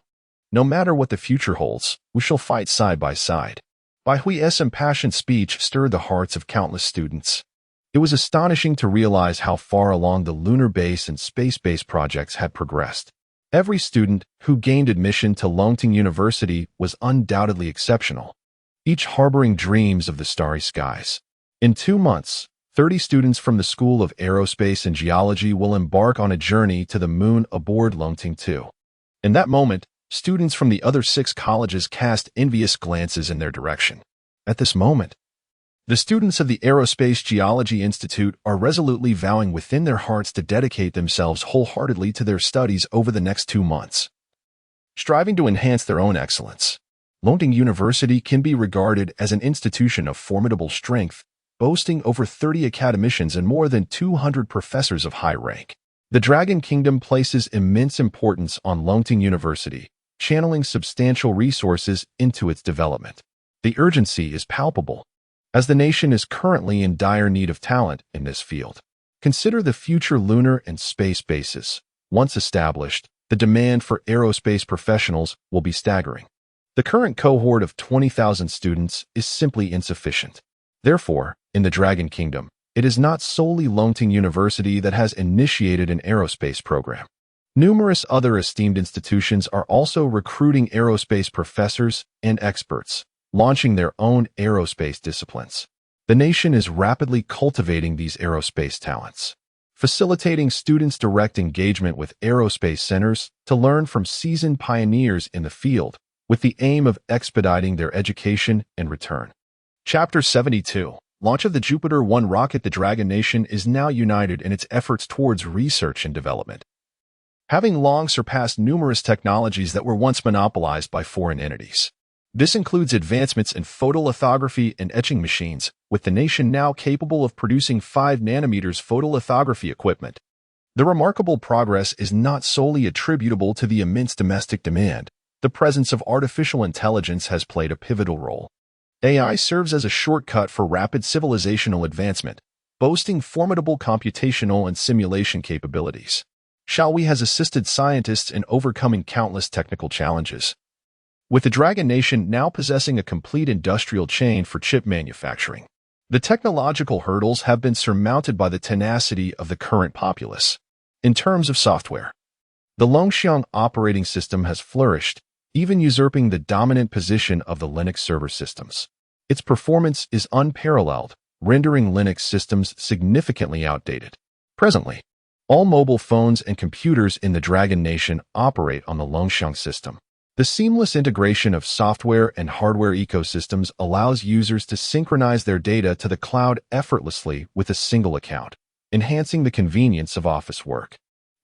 No matter what the future holds, we shall fight side by side. Bai Hui's impassioned speech stirred the hearts of countless students. It was astonishing to realize how far along the lunar base and space-based projects had progressed. Every student who gained admission to Longting University was undoubtedly exceptional, each harboring dreams of the starry skies. In 2 months, 30 students from the School of Aerospace and Geology will embark on a journey to the moon aboard Longting 2. In that moment, students from the other 6 colleges cast envious glances in their direction. At this moment, the students of the Aerospace Geology Institute are resolutely vowing within their hearts to dedicate themselves wholeheartedly to their studies over the next 2 months, striving to enhance their own excellence. Longting University can be regarded as an institution of formidable strength, boasting over 30 academicians and more than 200 professors of high rank. The Dragon Kingdom places immense importance on Longting University, channeling substantial resources into its development. The urgency is palpable, as the nation is currently in dire need of talent in this field. Consider the future lunar and space bases. Once established, the demand for aerospace professionals will be staggering. The current cohort of 20,000 students is simply insufficient. Therefore, in the Dragon Kingdom, it is not solely Longting University that has initiated an aerospace program. Numerous other esteemed institutions are also recruiting aerospace professors and experts, launching their own aerospace disciplines. The nation is rapidly cultivating these aerospace talents. facilitating students' direct engagement with aerospace centers to learn from seasoned pioneers in the field, with the aim of expediting their education and return. Chapter 72. Launch of the Jupiter 1 rocket. The Dragon Nation is now united in its efforts towards research and development, having long surpassed numerous technologies that were once monopolized by foreign entities. This includes advancements in photolithography and etching machines, with the nation now capable of producing 5 nanometers photolithography equipment. The remarkable progress is not solely attributable to the immense domestic demand. The presence of artificial intelligence has played a pivotal role. AI serves as a shortcut for rapid civilizational advancement, boasting formidable computational and simulation capabilities. Xiaohui has assisted scientists in overcoming countless technical challenges, with the Dragon Nation now possessing a complete industrial chain for chip manufacturing. The technological hurdles have been surmounted by the tenacity of the current populace. In terms of software, the Longxiang operating system has flourished, even usurping the dominant position of the Linux server systems. Its performance is unparalleled, rendering Linux systems significantly outdated. Presently, all mobile phones and computers in the Dragon Nation operate on the Longxiang system. The seamless integration of software and hardware ecosystems allows users to synchronize their data to the cloud effortlessly with a single account, enhancing the convenience of office work.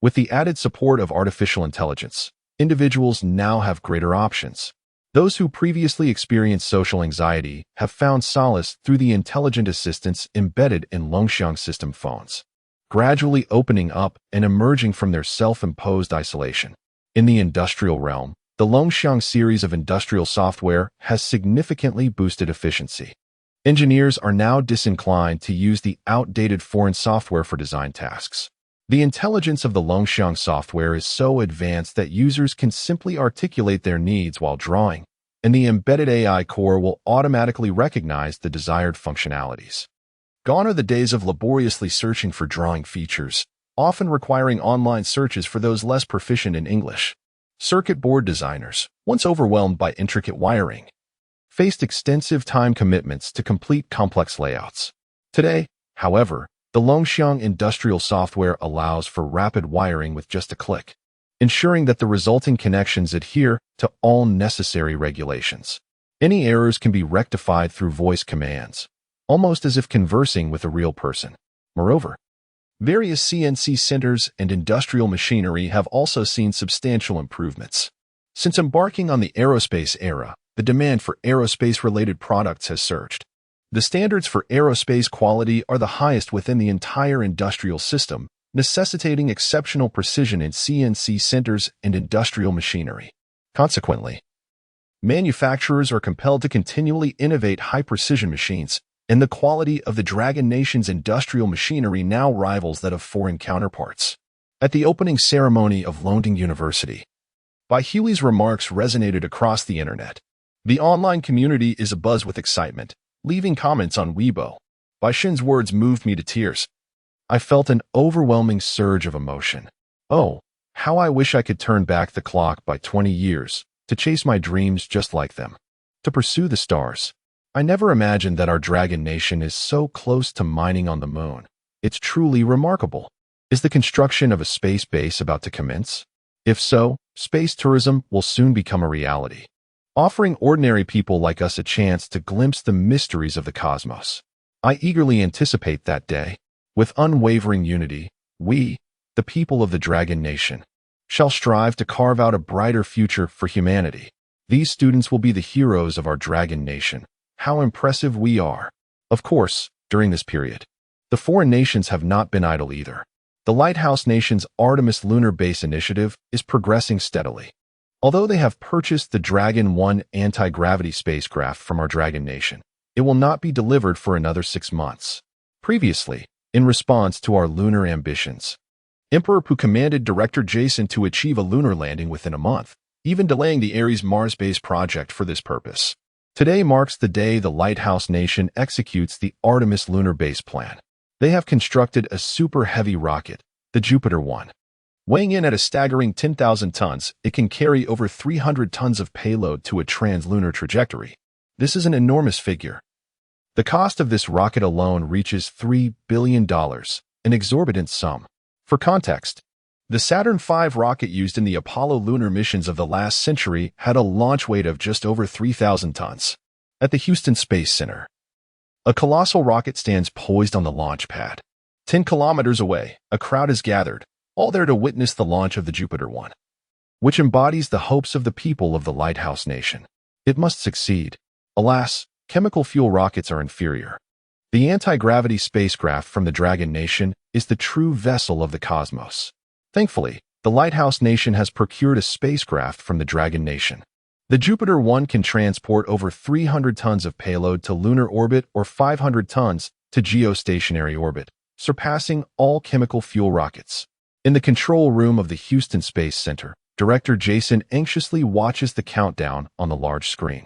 With the added support of artificial intelligence, individuals now have greater options. Those who previously experienced social anxiety have found solace through the intelligent assistants embedded in Longxiang system phones, gradually opening up and emerging from their self-imposed isolation. In the industrial realm, the Longxiang series of industrial software has significantly boosted efficiency. Engineers are now disinclined to use the outdated foreign software for design tasks. The intelligence of the Longxiang software is so advanced that users can simply articulate their needs while drawing, and the embedded AI core will automatically recognize the desired functionalities. Gone are the days of laboriously searching for drawing features, often requiring online searches for those less proficient in English. Circuit board designers, once overwhelmed by intricate wiring, faced extensive time commitments to complete complex layouts. Today, however, the Longxiang industrial software allows for rapid wiring with just a click, ensuring that the resulting connections adhere to all necessary regulations. Any errors can be rectified through voice commands, almost as if conversing with a real person. Moreover, various CNC centers and industrial machinery have also seen substantial improvements. Since embarking on the aerospace era, the demand for aerospace-related products has surged. The standards for aerospace quality are the highest within the entire industrial system, necessitating exceptional precision in CNC centers and industrial machinery. Consequently, manufacturers are compelled to continually innovate high-precision machines, and the quality of the Dragon Nation's industrial machinery now rivals that of foreign counterparts. At the opening ceremony of Longding University, Bai Hui's remarks resonated across the internet. The online community is abuzz with excitement, leaving comments on Weibo. Bai Shin's words moved me to tears. I felt an overwhelming surge of emotion. Oh, how I wish I could turn back the clock by 20 years, to chase my dreams just like them, to pursue the stars. I never imagined that our Dragon Nation is so close to mining on the moon. It's truly remarkable. Is the construction of a space base about to commence? If so, space tourism will soon become a reality, offering ordinary people like us a chance to glimpse the mysteries of the cosmos. I eagerly anticipate that day. With unwavering unity, we, the people of the Dragon Nation, shall strive to carve out a brighter future for humanity. These students will be the heroes of our Dragon Nation. How impressive we are. Of course, during this period, the foreign nations have not been idle either. The Lighthouse Nation's Artemis Lunar Base initiative is progressing steadily. Although they have purchased the Dragon 1 anti-gravity spacecraft from our Dragon Nation, it will not be delivered for another 6 months. Previously, in response to our lunar ambitions, Emperor Pu commanded Director Jason to achieve a lunar landing within a month, even delaying the Ares Mars base project for this purpose. Today marks the day the Lighthouse Nation executes the Artemis Lunar Base plan. They have constructed a super heavy rocket, the Jupiter 1. Weighing in at a staggering 10,000 tons, it can carry over 300 tons of payload to a translunar trajectory. This is an enormous figure. The cost of this rocket alone reaches $3 billion, an exorbitant sum. For context, the Saturn V rocket used in the Apollo lunar missions of the last century had a launch weight of just over 3,000 tons. At the Houston Space Center, a colossal rocket stands poised on the launch pad. 10 kilometers away, a crowd is gathered, all there to witness the launch of the Jupiter 1, which embodies the hopes of the people of the Lighthouse Nation. It must succeed. Alas, chemical fuel rockets are inferior. The anti-gravity spacecraft from the Dragon Nation is the true vessel of the cosmos. Thankfully, the Lighthouse Nation has procured a spacecraft from the Dragon Nation. The Jupiter 1 can transport over 300 tons of payload to lunar orbit or 500 tons to geostationary orbit, surpassing all chemical fuel rockets. In the control room of the Houston Space Center, Director Jason anxiously watches the countdown on the large screen.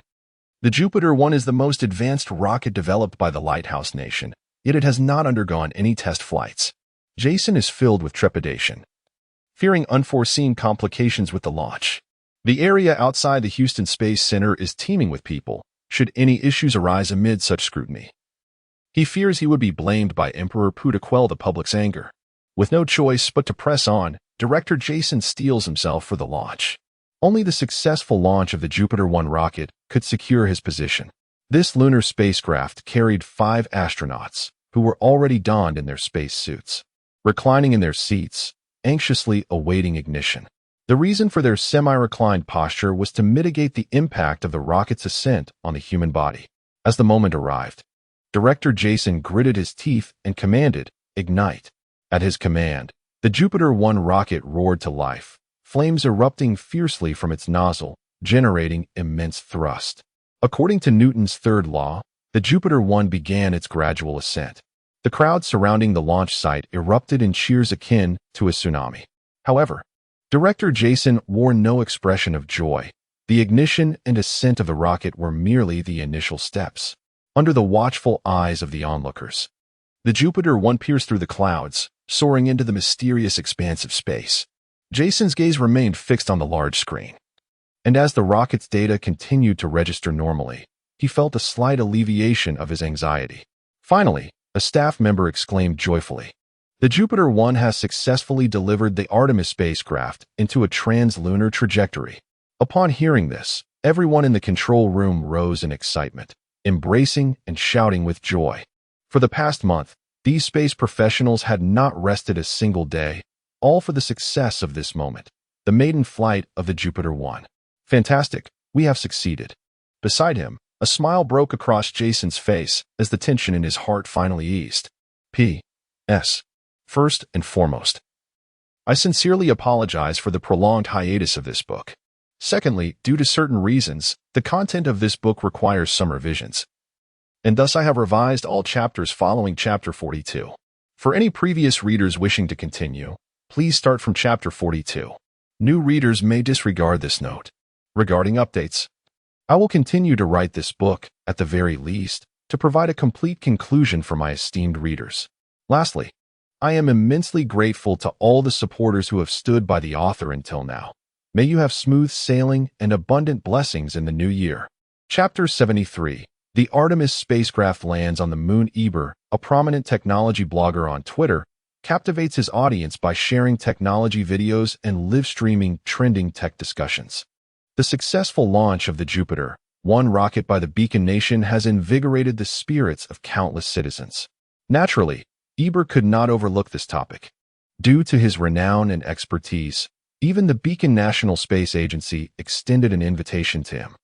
The Jupiter 1 is the most advanced rocket developed by the Lighthouse Nation, yet it has not undergone any test flights. Jason is filled with trepidation, fearing unforeseen complications with the launch. The area outside the Houston Space Center is teeming with people, should any issues arise amid such scrutiny. He fears he would be blamed by Emperor Pu to quell the public's anger. With no choice but to press on, Director Jason steels himself for the launch. Only the successful launch of the Jupiter 1 rocket could secure his position. This lunar spacecraft carried 5 astronauts, who were already donned in their space suits, reclining in their seats, anxiously awaiting ignition. The reason for their semi-reclined posture was to mitigate the impact of the rocket's ascent on the human body. As the moment arrived, Director Jason gritted his teeth and commanded, "Ignite." At his command, the Jupiter 1 rocket roared to life, flames erupting fiercely from its nozzle, generating immense thrust. According to Newton's third law, the Jupiter 1 began its gradual ascent. The crowd surrounding the launch site erupted in cheers akin to a tsunami. However, Director Jason wore no expression of joy. The ignition and ascent of the rocket were merely the initial steps. Under the watchful eyes of the onlookers, the Jupiter 1 pierced through the clouds, soaring into the mysterious expanse of space. Jason's gaze remained fixed on the large screen, and as the rocket's data continued to register normally, he felt a slight alleviation of his anxiety. Finally, a staff member exclaimed joyfully, "The Jupiter 1 has successfully delivered the Artemis spacecraft into a trans-lunar trajectory." Upon hearing this, everyone in the control room rose in excitement, embracing and shouting with joy. For the past month, these space professionals had not rested a single day, all for the success of this moment, the maiden flight of the Jupiter 1. "Fantastic, we have succeeded." Beside him, a smile broke across Jason's face as the tension in his heart finally eased. P.S. First and foremost, I sincerely apologize for the prolonged hiatus of this book. Secondly, due to certain reasons, the content of this book requires some revisions, and thus I have revised all chapters following Chapter 42. For any previous readers wishing to continue, please start from Chapter 42. New readers may disregard this note. Regarding updates, I will continue to write this book, at the very least, to provide a complete conclusion for my esteemed readers. Lastly, I am immensely grateful to all the supporters who have stood by the author until now. May you have smooth sailing and abundant blessings in the new year. Chapter 73. The Artemis spacecraft lands on the moon. Eber, a prominent technology blogger on Twitter, captivates his audience by sharing technology videos and live-streaming trending tech discussions. The successful launch of the Jupiter 1 rocket by the Beacon Nation has invigorated the spirits of countless citizens. Naturally, Eber could not overlook this topic. Due to his renown and expertise, even the Beacon National Space Agency extended an invitation to him,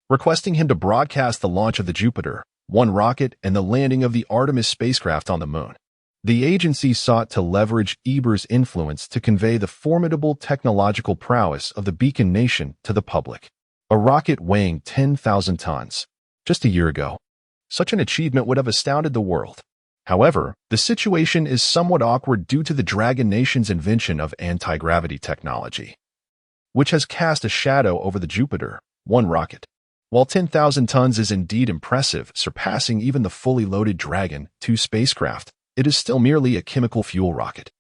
requesting him to broadcast the launch of the Jupiter 1 rocket and the landing of the Artemis spacecraft on the moon. The agency sought to leverage Eber's influence to convey the formidable technological prowess of the Beacon Nation to the public. A rocket weighing 10,000 tons. Just a year ago, such an achievement would have astounded the world. However, the situation is somewhat awkward due to the Dragon Nation's invention of anti-gravity technology, which has cast a shadow over the Jupiter 1 rocket. While 10,000 tons is indeed impressive, surpassing even the fully loaded Dragon 2 spacecraft, it is still merely a chemical fuel rocket.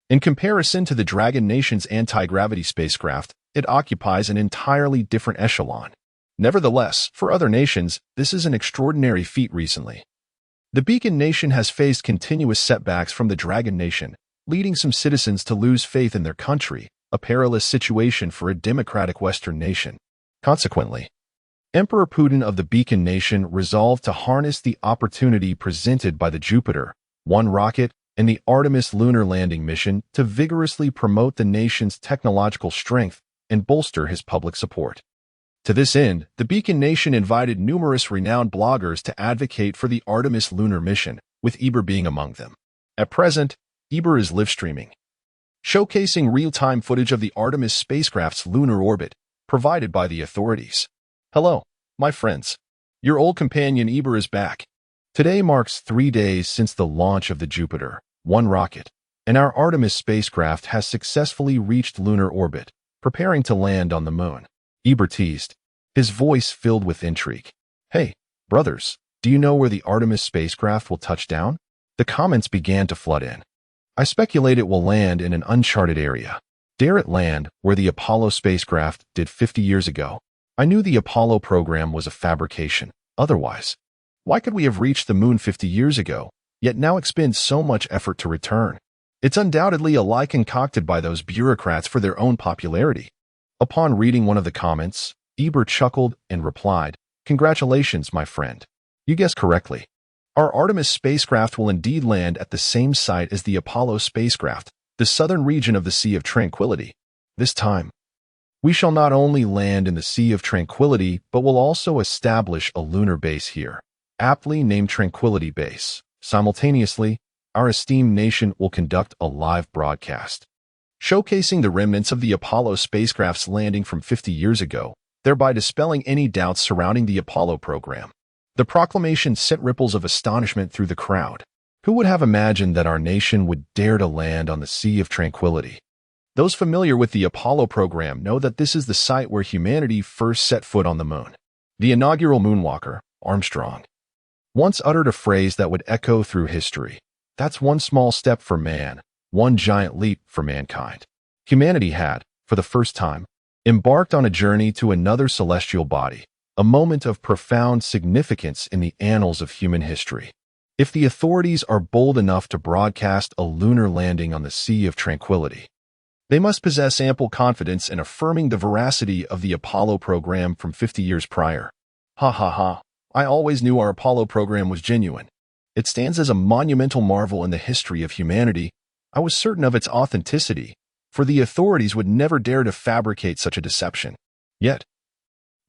In comparison to the Dragon Nation's anti-gravity spacecraft, it occupies an entirely different echelon. Nevertheless, for other nations, this is an extraordinary feat recently. The Beacon Nation has faced continuous setbacks from the Dragon Nation, leading some citizens to lose faith in their country, a perilous situation for a democratic Western nation. Consequently, Emperor Putin of the Beacon Nation resolved to harness the opportunity presented by the Jupiter 1 rocket and the Artemis lunar landing mission to vigorously promote the nation's technological strength and bolster his public support. To this end, the Beacon Nation invited numerous renowned bloggers to advocate for the Artemis lunar mission, with Eber being among them. At present, Eber is live streaming, showcasing real-time footage of the Artemis spacecraft's lunar orbit, provided by the authorities. Hello, my friends. Your old companion Eber is back. Today marks 3 days since the launch of the Jupiter 1 rocket, and our Artemis spacecraft has successfully reached lunar orbit, preparing to land on the moon. Eber teased, his voice filled with intrigue. Hey, brothers, do you know where the Artemis spacecraft will touch down? The comments began to flood in. I speculate it will land in an uncharted area. Dare it land where the Apollo spacecraft did 50 years ago? I knew the Apollo program was a fabrication. Otherwise, why could we have reached the moon 50 years ago, yet now expend so much effort to return? It's undoubtedly a lie concocted by those bureaucrats for their own popularity. Upon reading one of the comments, Eber chuckled and replied, "Congratulations, my friend. You guessed correctly. Our Artemis spacecraft will indeed land at the same site as the Apollo spacecraft, the southern region of the Sea of Tranquility. This time, we shall not only land in the Sea of Tranquility, but will also establish a lunar base here, aptly named Tranquility Base. Simultaneously, our esteemed nation will conduct a live broadcast, showcasing the remnants of the Apollo spacecraft's landing from 50 years ago, thereby dispelling any doubts surrounding the Apollo program." The proclamation sent ripples of astonishment through the crowd. Who would have imagined that our nation would dare to land on the Sea of Tranquility? Those familiar with the Apollo program know that this is the site where humanity first set foot on the moon. The inaugural moonwalker, Armstrong, once uttered a phrase that would echo through history. That's one small step for man, one giant leap for mankind. Humanity had, for the first time, embarked on a journey to another celestial body, a moment of profound significance in the annals of human history. If the authorities are bold enough to broadcast a lunar landing on the Sea of Tranquility, they must possess ample confidence in affirming the veracity of the Apollo program from 50 years prior. Ha ha ha, I always knew our Apollo program was genuine. It stands as a monumental marvel in the history of humanity. I was certain of its authenticity, for the authorities would never dare to fabricate such a deception. Yet,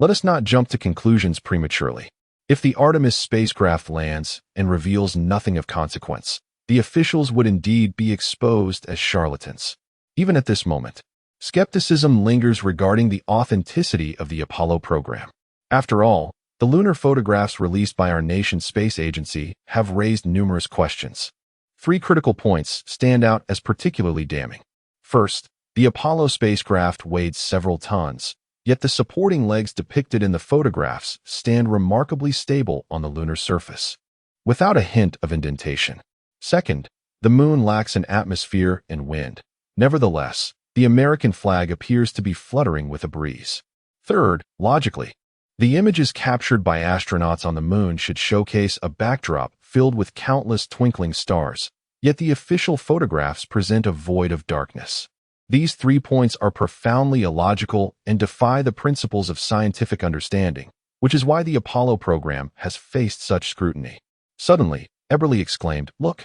let us not jump to conclusions prematurely. If the Artemis spacecraft lands and reveals nothing of consequence, the officials would indeed be exposed as charlatans. Even at this moment, skepticism lingers regarding the authenticity of the Apollo program. After all, the lunar photographs released by our nation's space agency have raised numerous questions. 3 critical points stand out as particularly damning. First, the Apollo spacecraft weighed several tons, yet the supporting legs depicted in the photographs stand remarkably stable on the lunar surface, without a hint of indentation. Second, the moon lacks an atmosphere and wind. Nevertheless, the American flag appears to be fluttering with a breeze. Third, logically, the images captured by astronauts on the moon should showcase a backdrop filled with countless twinkling stars, yet the official photographs present a void of darkness. These 3 points are profoundly illogical and defy the principles of scientific understanding, which is why the Apollo program has faced such scrutiny. Suddenly, Eberly exclaimed, "Look!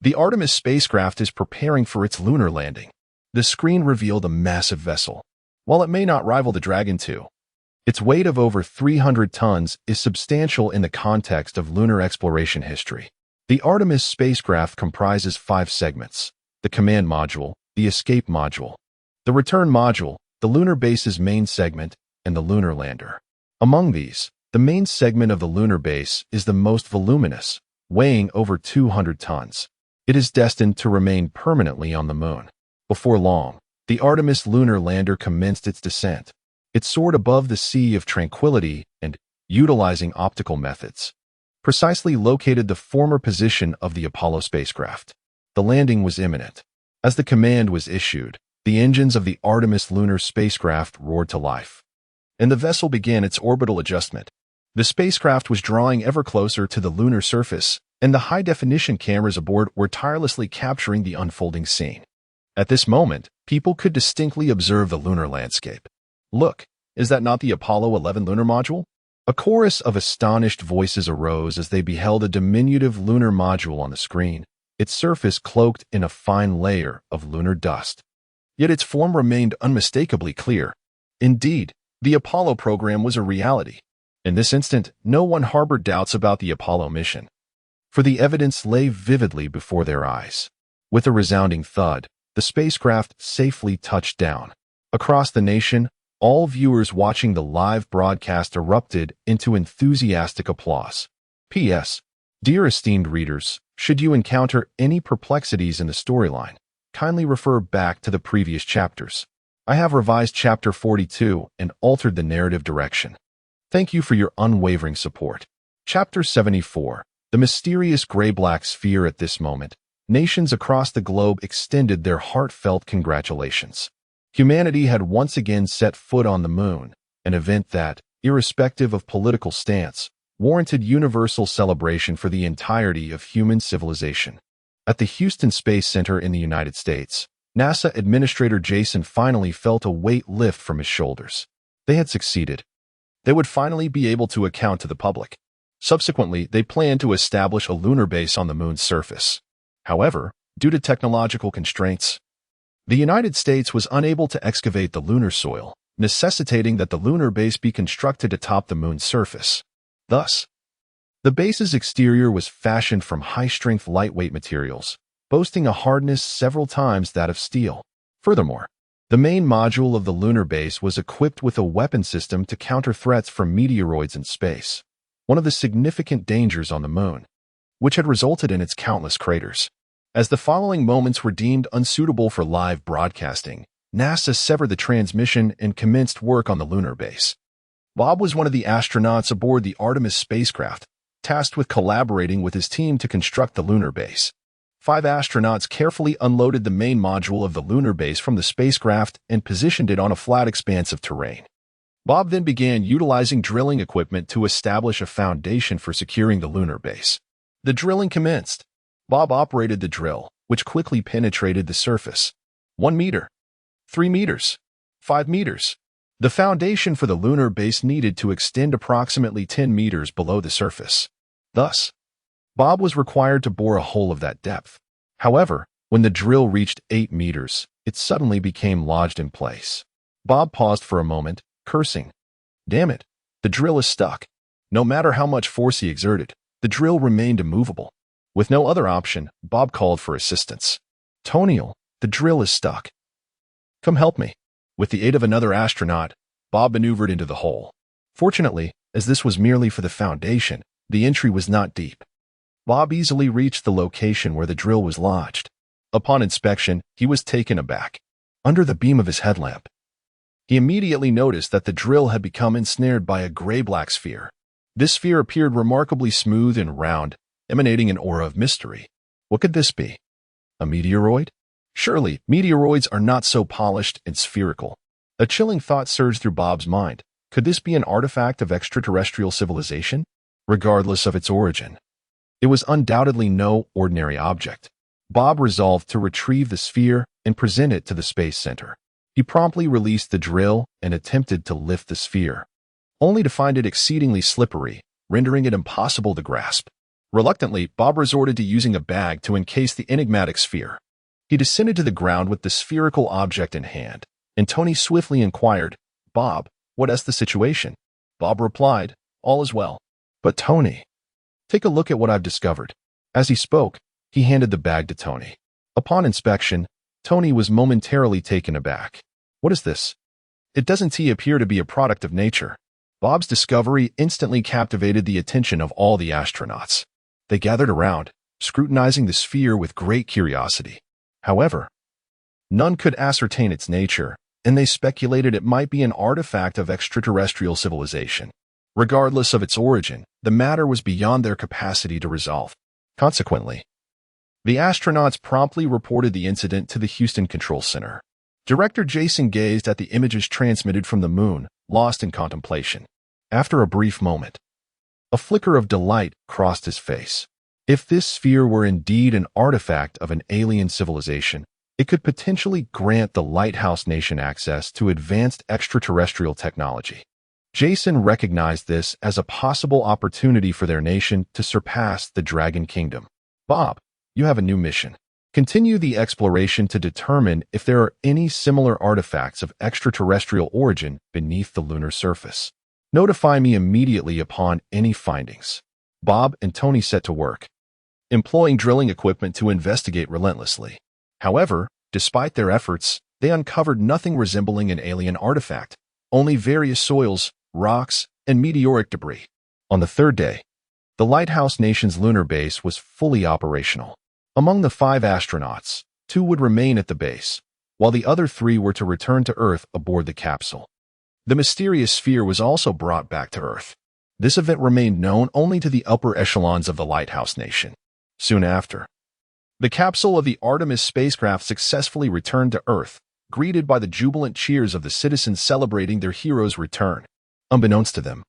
The Artemis spacecraft is preparing for its lunar landing." The screen revealed a massive vessel. While it may not rival the Dragon 2, its weight of over 300 tons is substantial in the context of lunar exploration history. The Artemis spacecraft comprises 5 segments: the command module, the escape module, the return module, the lunar base's main segment, and the lunar lander. Among these, the main segment of the lunar base is the most voluminous, weighing over 200 tons. It is destined to remain permanently on the moon. Before long, the Artemis lunar lander commenced its descent. It soared above the Sea of Tranquility and, utilizing optical methods, precisely located the former position of the Apollo spacecraft. The landing was imminent. As the command was issued, the engines of the Artemis lunar spacecraft roared to life, and the vessel began its orbital adjustment. The spacecraft was drawing ever closer to the lunar surface, and the high-definition cameras aboard were tirelessly capturing the unfolding scene. At this moment, people could distinctly observe the lunar landscape. "Look, is that not the Apollo 11 lunar module?" A chorus of astonished voices arose as they beheld a diminutive lunar module on the screen, its surface cloaked in a fine layer of lunar dust. Yet its form remained unmistakably clear. Indeed, the Apollo program was a reality. In this instant, no one harbored doubts about the Apollo mission, for the evidence lay vividly before their eyes. With a resounding thud, the spacecraft safely touched down. Across the nation, all viewers watching the live broadcast erupted into enthusiastic applause. P.S. Dear esteemed readers, should you encounter any perplexities in the storyline, kindly refer back to the previous chapters. I have revised Chapter 42 and altered the narrative direction. Thank you for your unwavering support. Chapter 74. The mysterious gray-black sphere. At this moment, nations across the globe extended their heartfelt congratulations. Humanity had once again set foot on the moon, an event that, irrespective of political stance, warranted universal celebration for the entirety of human civilization. At the Houston Space Center in the United States, NASA Administrator Jason finally felt a weight lift from his shoulders. They had succeeded. They would finally be able to account to the public. Subsequently, they planned to establish a lunar base on the moon's surface. However, due to technological constraints, the United States was unable to excavate the lunar soil, necessitating that the lunar base be constructed atop the moon's surface. Thus, the base's exterior was fashioned from high-strength lightweight materials, boasting a hardness several times that of steel. Furthermore, the main module of the lunar base was equipped with a weapon system to counter threats from meteoroids in space, one of the significant dangers on the moon, which had resulted in its countless craters. As the following moments were deemed unsuitable for live broadcasting, NASA severed the transmission and commenced work on the lunar base. Bob was one of the astronauts aboard the Artemis spacecraft, tasked with collaborating with his team to construct the lunar base. 5 astronauts carefully unloaded the main module of the lunar base from the spacecraft and positioned it on a flat expanse of terrain. Bob then began utilizing drilling equipment to establish a foundation for securing the lunar base. The drilling commenced. Bob operated the drill, which quickly penetrated the surface. 1 meter, 3 meters, 5 meters. The foundation for the lunar base needed to extend approximately 10 meters below the surface. Thus, Bob was required to bore a hole of that depth. However, when the drill reached 8 meters, it suddenly became lodged in place. Bob paused for a moment, cursing. "Damn it, the drill is stuck." No matter how much force he exerted, the drill remained immovable. With no other option, Bob called for assistance. "Toniel, the drill is stuck. Come help me." With the aid of another astronaut, Bob maneuvered into the hole. Fortunately, as this was merely for the foundation, the entry was not deep. Bob easily reached the location where the drill was lodged. Upon inspection, he was taken aback. Under the beam of his headlamp, he immediately noticed that the drill had become ensnared by a gray-black sphere. This sphere appeared remarkably smooth and round, emanating an aura of mystery. What could this be? A meteoroid? Surely, meteoroids are not so polished and spherical. A chilling thought surged through Bob's mind. Could this be an artifact of extraterrestrial civilization? Regardless of its origin, it was undoubtedly no ordinary object. Bob resolved to retrieve the sphere and present it to the Space Center. He promptly released the drill and attempted to lift the sphere, only to find it exceedingly slippery, rendering it impossible to grasp. Reluctantly, Bob resorted to using a bag to encase the enigmatic sphere. He descended to the ground with the spherical object in hand, and Tony swiftly inquired, "Bob, what is the situation?" Bob replied, "All is well." "But Tony, take a look at what I've discovered." As he spoke, he handed the bag to Tony. Upon inspection, Tony was momentarily taken aback. "What is this? It doesn't appear to be a product of nature." Bob's discovery instantly captivated the attention of all the astronauts. They gathered around, scrutinizing the sphere with great curiosity. However, none could ascertain its nature, and they speculated it might be an artifact of extraterrestrial civilization. Regardless of its origin, the matter was beyond their capacity to resolve. Consequently, the astronauts promptly reported the incident to the Houston Control Center. Director Jason gazed at the images transmitted from the moon, lost in contemplation. After a brief moment, a flicker of delight crossed his face. If this sphere were indeed an artifact of an alien civilization, it could potentially grant the Lighthouse Nation access to advanced extraterrestrial technology. Jason recognized this as a possible opportunity for their nation to surpass the Dragon Kingdom. Bob, you have a new mission. Continue the exploration to determine if there are any similar artifacts of extraterrestrial origin beneath the lunar surface. Notify me immediately upon any findings. Bob and Tony set to work, employing drilling equipment to investigate relentlessly. However, despite their efforts, they uncovered nothing resembling an alien artifact, only various soils, rocks, and meteoric debris. On the third day, the Lighthouse Nation's lunar base was fully operational. Among the 5 astronauts, 2 would remain at the base, while the other 3 were to return to Earth aboard the capsule. The mysterious sphere was also brought back to Earth. This event remained known only to the upper echelons of the Lighthouse Nation. Soon after, the capsule of the Artemis spacecraft successfully returned to Earth, greeted by the jubilant cheers of the citizens celebrating their hero's return. Unbeknownst to them,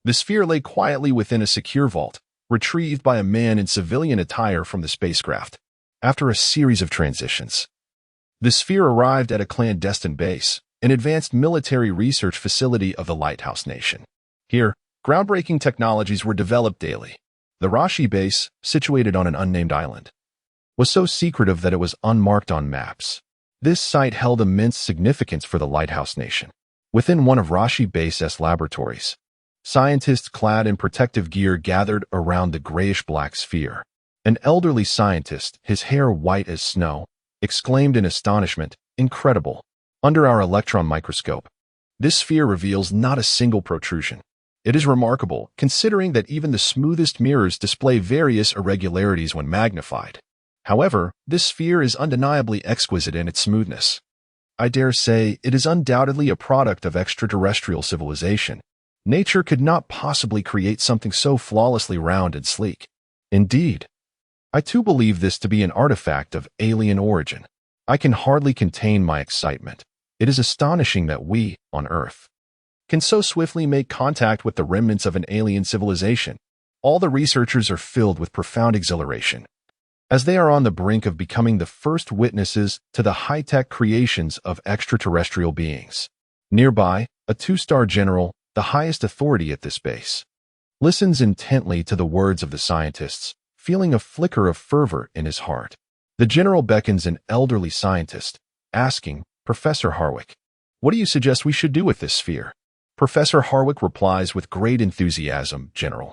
the sphere lay quietly within a secure vault, retrieved by a man in civilian attire from the spacecraft. After a series of transitions, the sphere arrived at a clandestine base, an advanced military research facility of the Lighthouse Nation. Here, groundbreaking technologies were developed daily. The Rashi base, situated on an unnamed island, was so secretive that it was unmarked on maps. This site held immense significance for the Lighthouse Nation. Within one of Rashi Base's laboratories, scientists clad in protective gear gathered around the grayish-black sphere. An elderly scientist, his hair white as snow, exclaimed in astonishment, "Incredible! Under our electron microscope, this sphere reveals not a single protrusion. It is remarkable, considering that even the smoothest mirrors display various irregularities when magnified. However, this sphere is undeniably exquisite in its smoothness. I dare say it is undoubtedly a product of extraterrestrial civilization. Nature could not possibly create something so flawlessly round and sleek. Indeed, I too believe this to be an artifact of alien origin. I can hardly contain my excitement. It is astonishing that we, on Earth, can so swiftly make contact with the remnants of an alien civilization. All the researchers are filled with profound exhilaration, as they are on the brink of becoming the first witnesses to the high-tech creations of extraterrestrial beings. Nearby, a 2-star general, the highest authority at this base, listens intently to the words of the scientists, feeling a flicker of fervor in his heart. The general beckons an elderly scientist, asking, "Professor Harwick, what do you suggest we should do with this sphere?" Professor Harwick replies with great enthusiasm, "General,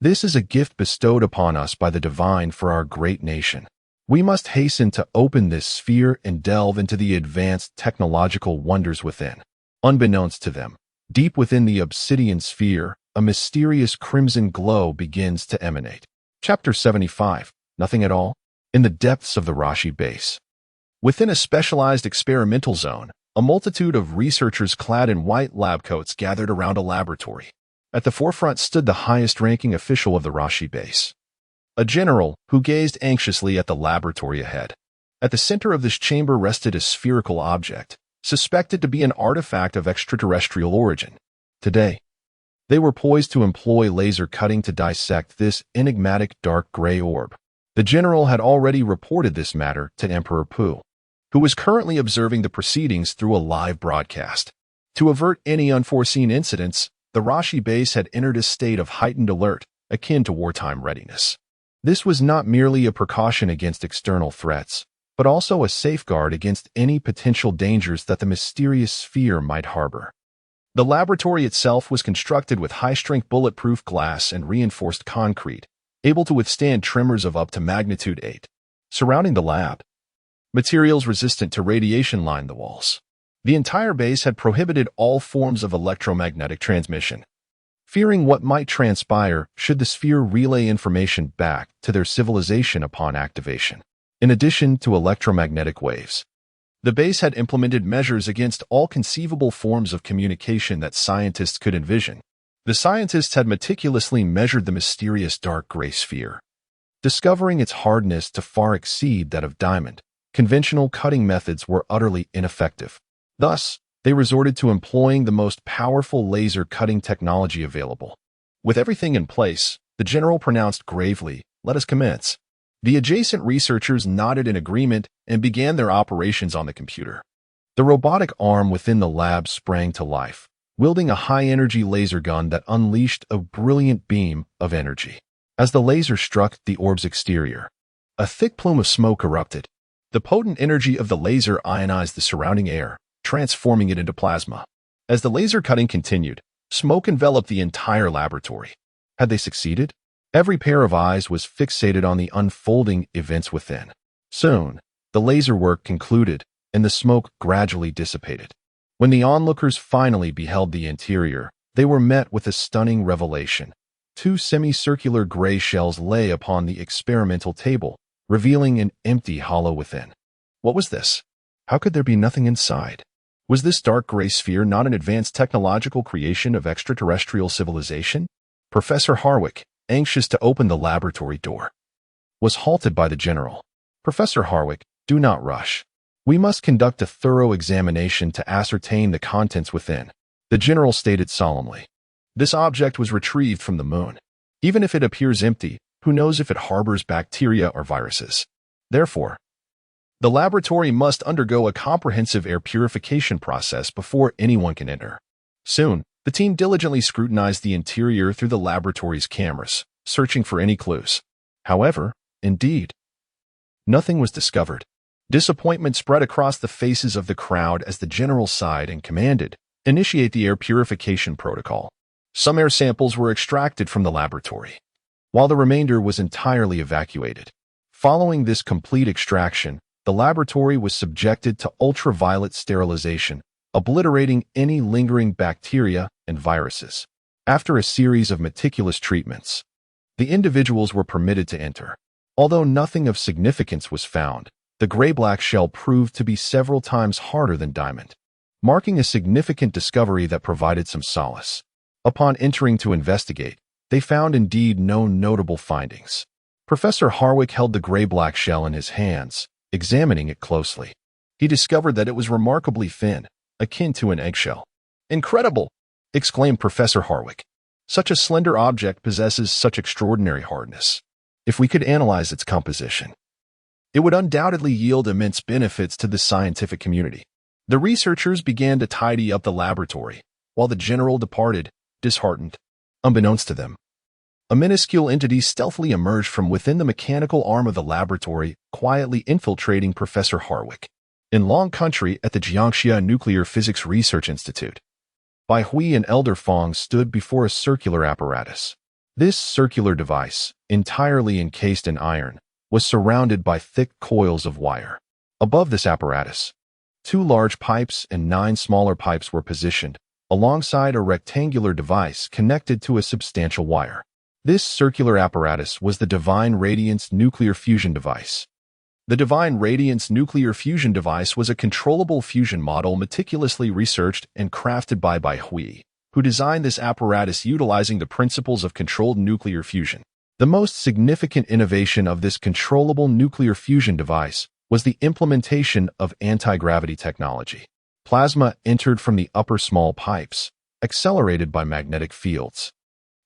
this is a gift bestowed upon us by the divine for our great nation. We must hasten to open this sphere and delve into the advanced technological wonders within." Unbeknownst to them, deep within the obsidian sphere, a mysterious crimson glow begins to emanate. Chapter 75. Nothing at all. In the depths of the Rashi base, within a specialized experimental zone, a multitude of researchers clad in white lab coats gathered around a laboratory. At the forefront stood the highest-ranking official of the Rashi base, a general who gazed anxiously at the laboratory ahead. At the center of this chamber rested a spherical object, suspected to be an artifact of extraterrestrial origin. Today, they were poised to employ laser cutting to dissect this enigmatic dark gray orb. The general had already reported this matter to Emperor Pu, who was currently observing the proceedings through a live broadcast. To avert any unforeseen incidents, the Rashi base had entered a state of heightened alert, akin to wartime readiness. This was not merely a precaution against external threats, but also a safeguard against any potential dangers that the mysterious sphere might harbor. The laboratory itself was constructed with high-strength bulletproof glass and reinforced concrete, able to withstand tremors of up to magnitude 8. Surrounding the lab, materials resistant to radiation lined the walls. The entire base had prohibited all forms of electromagnetic transmission, fearing what might transpire should the sphere relay information back to their civilization upon activation. In addition to electromagnetic waves, the base had implemented measures against all conceivable forms of communication that scientists could envision. The scientists had meticulously measured the mysterious dark gray sphere, discovering its hardness to far exceed that of diamond. Conventional cutting methods were utterly ineffective. Thus, they resorted to employing the most powerful laser cutting technology available. With everything in place, the general pronounced gravely, let us commence." The adjacent researchers nodded in agreement and began their operations on the computer. The robotic arm within the lab sprang to life, wielding a high-energy laser gun that unleashed a brilliant beam of energy. As the laser struck the orb's exterior, a thick plume of smoke erupted. The potent energy of the laser ionized the surrounding air, transforming it into plasma. As the laser cutting continued, smoke enveloped the entire laboratory. Had they succeeded? Every pair of eyes was fixated on the unfolding events within. Soon, the laser work concluded, and the smoke gradually dissipated. When the onlookers finally beheld the interior, they were met with a stunning revelation. Two semicircular gray shells lay upon the experimental table, revealing an empty hollow within. What was this? How could there be nothing inside? Was this dark gray sphere not an advanced technological creation of extraterrestrial civilization? Professor Harwick, anxious to open the laboratory door, was halted by the general. "Professor Harwick, do not rush. We must conduct a thorough examination to ascertain the contents within," the general stated solemnly. "This object was retrieved from the moon. Even if it appears empty, who knows if it harbors bacteria or viruses? Therefore, the laboratory must undergo a comprehensive air purification process before anyone can enter." Soon, the team diligently scrutinized the interior through the laboratory's cameras, searching for any clues. However, indeed, nothing was discovered. Disappointment spread across the faces of the crowd as the general sighed and commanded, "Initiate the air purification protocol." Some air samples were extracted from the laboratory, while the remainder was entirely evacuated. Following this complete extraction, the laboratory was subjected to ultraviolet sterilization, obliterating any lingering bacteria and viruses. After a series of meticulous treatments, the individuals were permitted to enter. Although nothing of significance was found, the gray-black shell proved to be several times harder than diamond, marking a significant discovery that provided some solace. Upon entering to investigate, they found indeed no notable findings. Professor Harwick held the gray-black shell in his hands, examining it closely. He discovered that it was remarkably thin, akin to an eggshell. "Incredible!" exclaimed Professor Harwick. "Such a slender object possesses such extraordinary hardness. If we could analyze its composition, it would undoubtedly yield immense benefits to the scientific community." The researchers began to tidy up the laboratory, while the general departed, disheartened. Unbeknownst to them, a minuscule entity stealthily emerged from within the mechanical arm of the laboratory, quietly infiltrating Professor Harwick. In Long Country at the Jiangxia Nuclear Physics Research Institute, Bai Hui and Elder Fong stood before a circular apparatus. This circular device, entirely encased in iron, was surrounded by thick coils of wire. Above this apparatus, 2 large pipes and 9 smaller pipes were positioned, alongside a rectangular device connected to a substantial wire. This circular apparatus was the Divine Radiance Nuclear Fusion Device. The Divine Radiance Nuclear Fusion Device was a controllable fusion model meticulously researched and crafted by Bai Hui, who designed this apparatus utilizing the principles of controlled nuclear fusion. The most significant innovation of this controllable nuclear fusion device was the implementation of anti-gravity technology. Plasma entered from the upper small pipes, accelerated by magnetic fields,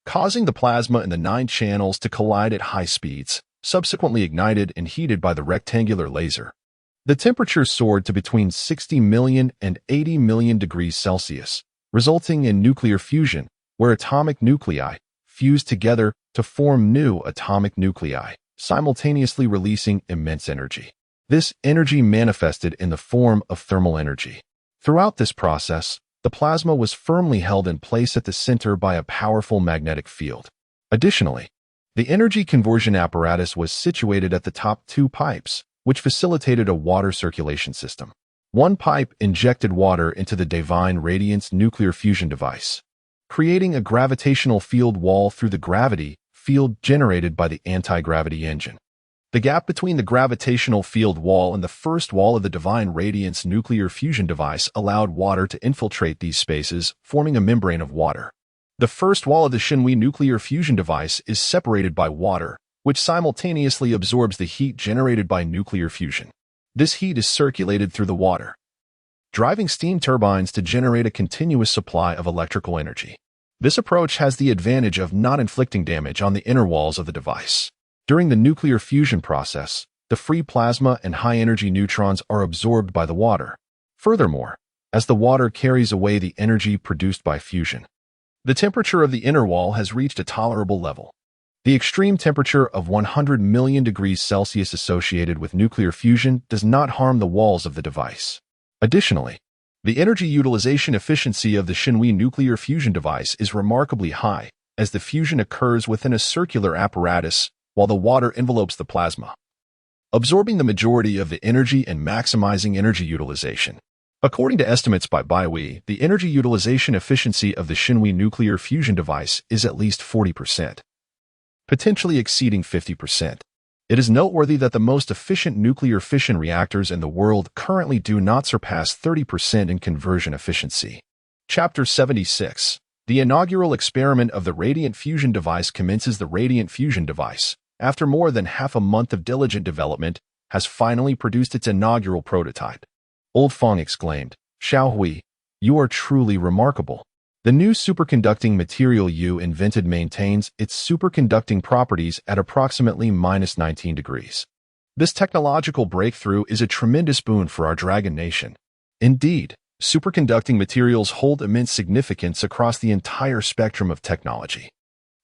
causing the plasma in the 9 channels to collide at high speeds, subsequently ignited and heated by the rectangular laser. The temperature soared to between 60 million and 80 million degrees Celsius, resulting in nuclear fusion, where atomic nuclei fused together to form new atomic nuclei, simultaneously releasing immense energy. This energy manifested in the form of thermal energy. Throughout this process, the plasma was firmly held in place at the center by a powerful magnetic field. Additionally, the energy conversion apparatus was situated at the top 2 pipes, which facilitated a water circulation system. One pipe injected water into the Divine Radiance Nuclear Fusion Device, creating a gravitational field wall through the gravity field generated by the anti-gravity engine. The gap between the gravitational field wall and the first wall of the Divine Radiance Nuclear Fusion Device allowed water to infiltrate these spaces, forming a membrane of water. The first wall of the Shinwi Nuclear Fusion Device is separated by water, which simultaneously absorbs the heat generated by nuclear fusion. This heat is circulated through the water, driving steam turbines to generate a continuous supply of electrical energy. This approach has the advantage of not inflicting damage on the inner walls of the device. During the nuclear fusion process, the free plasma and high-energy neutrons are absorbed by the water. Furthermore, as the water carries away the energy produced by fusion, the temperature of the inner wall has reached a tolerable level. The extreme temperature of 100 million degrees Celsius associated with nuclear fusion does not harm the walls of the device. Additionally, the energy utilization efficiency of the Shinwi nuclear fusion device is remarkably high, as the fusion occurs within a circular apparatus while the water envelopes the plasma, absorbing the majority of the energy and maximizing energy utilization. According to estimates by Baihui, the energy utilization efficiency of the Shinwi nuclear fusion device is at least 40%, potentially exceeding 50%. It is noteworthy that the most efficient nuclear fission reactors in the world currently do not surpass 30% in conversion efficiency. Chapter 76. The inaugural experiment of the radiant fusion device commences. The radiant fusion device, after more than half a month of diligent development, has finally produced its inaugural prototype. Old Fong exclaimed, "Xiao Hui, you are truly remarkable. The new superconducting material you invented maintains its superconducting properties at approximately -19 degrees. This technological breakthrough is a tremendous boon for our Dragon Nation. Indeed, superconducting materials hold immense significance across the entire spectrum of technology.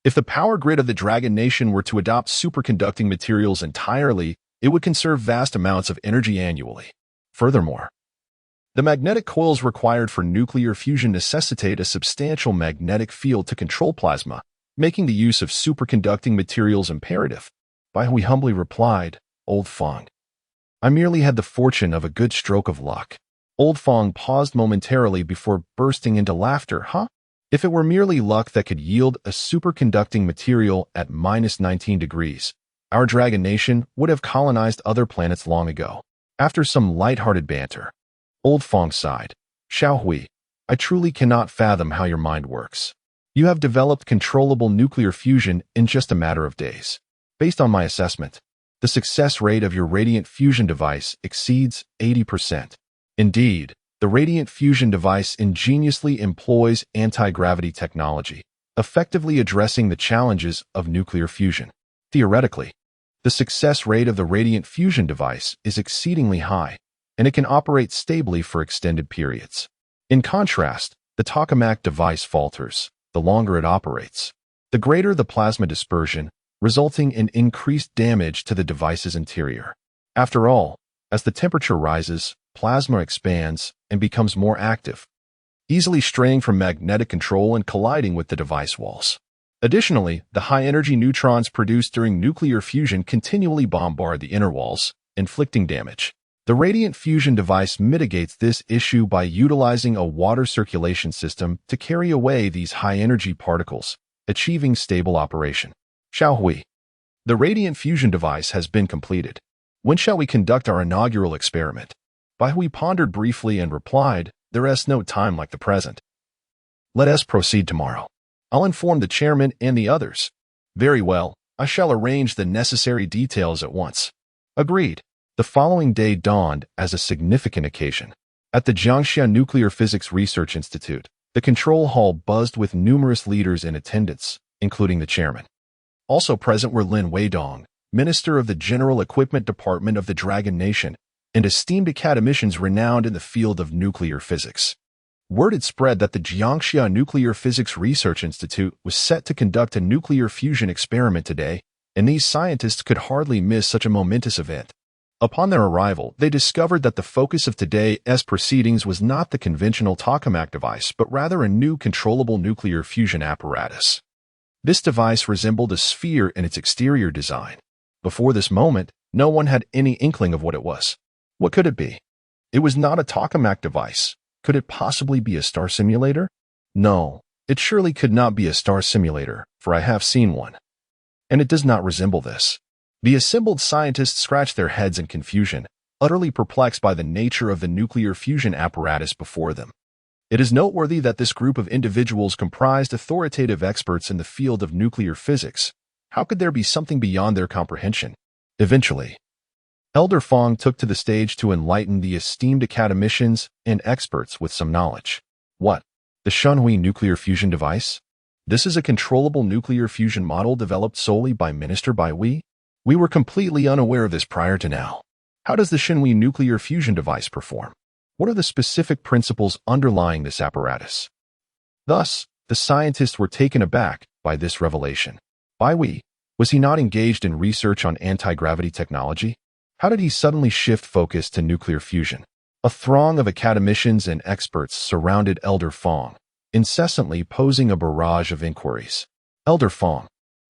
If the power grid of the Dragon Nation were to adopt superconducting materials entirely, it would conserve vast amounts of energy annually. Furthermore, the magnetic coils required for nuclear fusion necessitate a substantial magnetic field to control plasma, making the use of superconducting materials imperative." Baihui humbly replied, "Old Fong, I merely had the fortune of a good stroke of luck." Old Fong paused momentarily before bursting into laughter. "Huh? If it were merely luck that could yield a superconducting material at -19 degrees, our Dragon Nation would have colonized other planets long ago." After some light-hearted banter, Old Fong sighed. "Xiao Hui, I truly cannot fathom how your mind works. You have developed controllable nuclear fusion in just a matter of days. Based on my assessment, the success rate of your radiant fusion device exceeds 80%. Indeed, the radiant fusion device ingeniously employs anti-gravity technology, effectively addressing the challenges of nuclear fusion. Theoretically, the success rate of the radiant fusion device is exceedingly high, and it can operate stably for extended periods. In contrast, the tokamak device falters the longer it operates. The greater the plasma dispersion, resulting in increased damage to the device's interior. After all, as the temperature rises, plasma expands and becomes more active, easily straying from magnetic control and colliding with the device walls. Additionally, the high-energy neutrons produced during nuclear fusion continually bombard the inner walls, inflicting damage. The radiant fusion device mitigates this issue by utilizing a water circulation system to carry away these high-energy particles, achieving stable operation. Xiao Hui, the radiant fusion device has been completed. When shall we conduct our inaugural experiment? Baihui pondered briefly and replied, "There is no time like the present. Let us proceed tomorrow. I'll inform the chairman and the others." "Very well, I shall arrange the necessary details at once." Agreed. The following day dawned as a significant occasion. At the Jiangxia Nuclear Physics Research Institute, the control hall buzzed with numerous leaders in attendance, including the chairman. Also present were Lin Weidong, Minister of the General Equipment Department of the Dragon Nation, and esteemed academicians renowned in the field of nuclear physics. Word had spread that the Jiangxia Nuclear Physics Research Institute was set to conduct a nuclear fusion experiment today, and these scientists could hardly miss such a momentous event. Upon their arrival, they discovered that the focus of today's proceedings was not the conventional tokamak device, but rather a new controllable nuclear fusion apparatus. This device resembled a sphere in its exterior design. Before this moment, no one had any inkling of what it was. What could it be? It was not a tokamak device. Could it possibly be a star simulator? No, it surely could not be a star simulator, for I have seen one. And it does not resemble this. The assembled scientists scratched their heads in confusion, utterly perplexed by the nature of the nuclear fusion apparatus before them. It is noteworthy that this group of individuals comprised authoritative experts in the field of nuclear physics. How could there be something beyond their comprehension? Eventually, Elder Fong took to the stage to enlighten the esteemed academicians and experts with some knowledge. What? The Shenhui nuclear fusion device? This is a controllable nuclear fusion model developed solely by Minister Baihui? We were completely unaware of this prior to now. How does the Shinwi nuclear fusion device perform? What are the specific principles underlying this apparatus? Thus, the scientists were taken aback by this revelation. Why we? Was he not engaged in research on anti-gravity technology? How did he suddenly shift focus to nuclear fusion? A throng of academicians and experts surrounded Elder Fong, incessantly posing a barrage of inquiries. Elder Fong,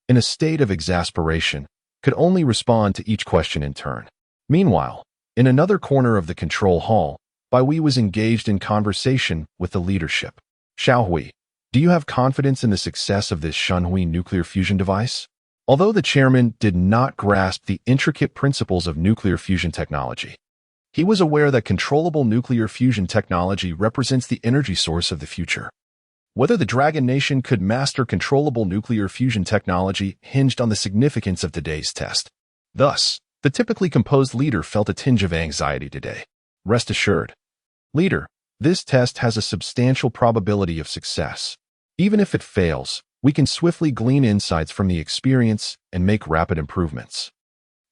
in a state of exasperation, could only respond to each question in turn. Meanwhile, in another corner of the control hall, Bai Wei was engaged in conversation with the leadership. Xiao Hui, do you have confidence in the success of this Shinwi nuclear fusion device? Although the chairman did not grasp the intricate principles of nuclear fusion technology, he was aware that controllable nuclear fusion technology represents the energy source of the future. Whether the Dragon Nation could master controllable nuclear fusion technology hinged on the significance of today's test. Thus, the typically composed leader felt a tinge of anxiety today. Rest assured, leader, this test has a substantial probability of success. Even if it fails, we can swiftly glean insights from the experience and make rapid improvements.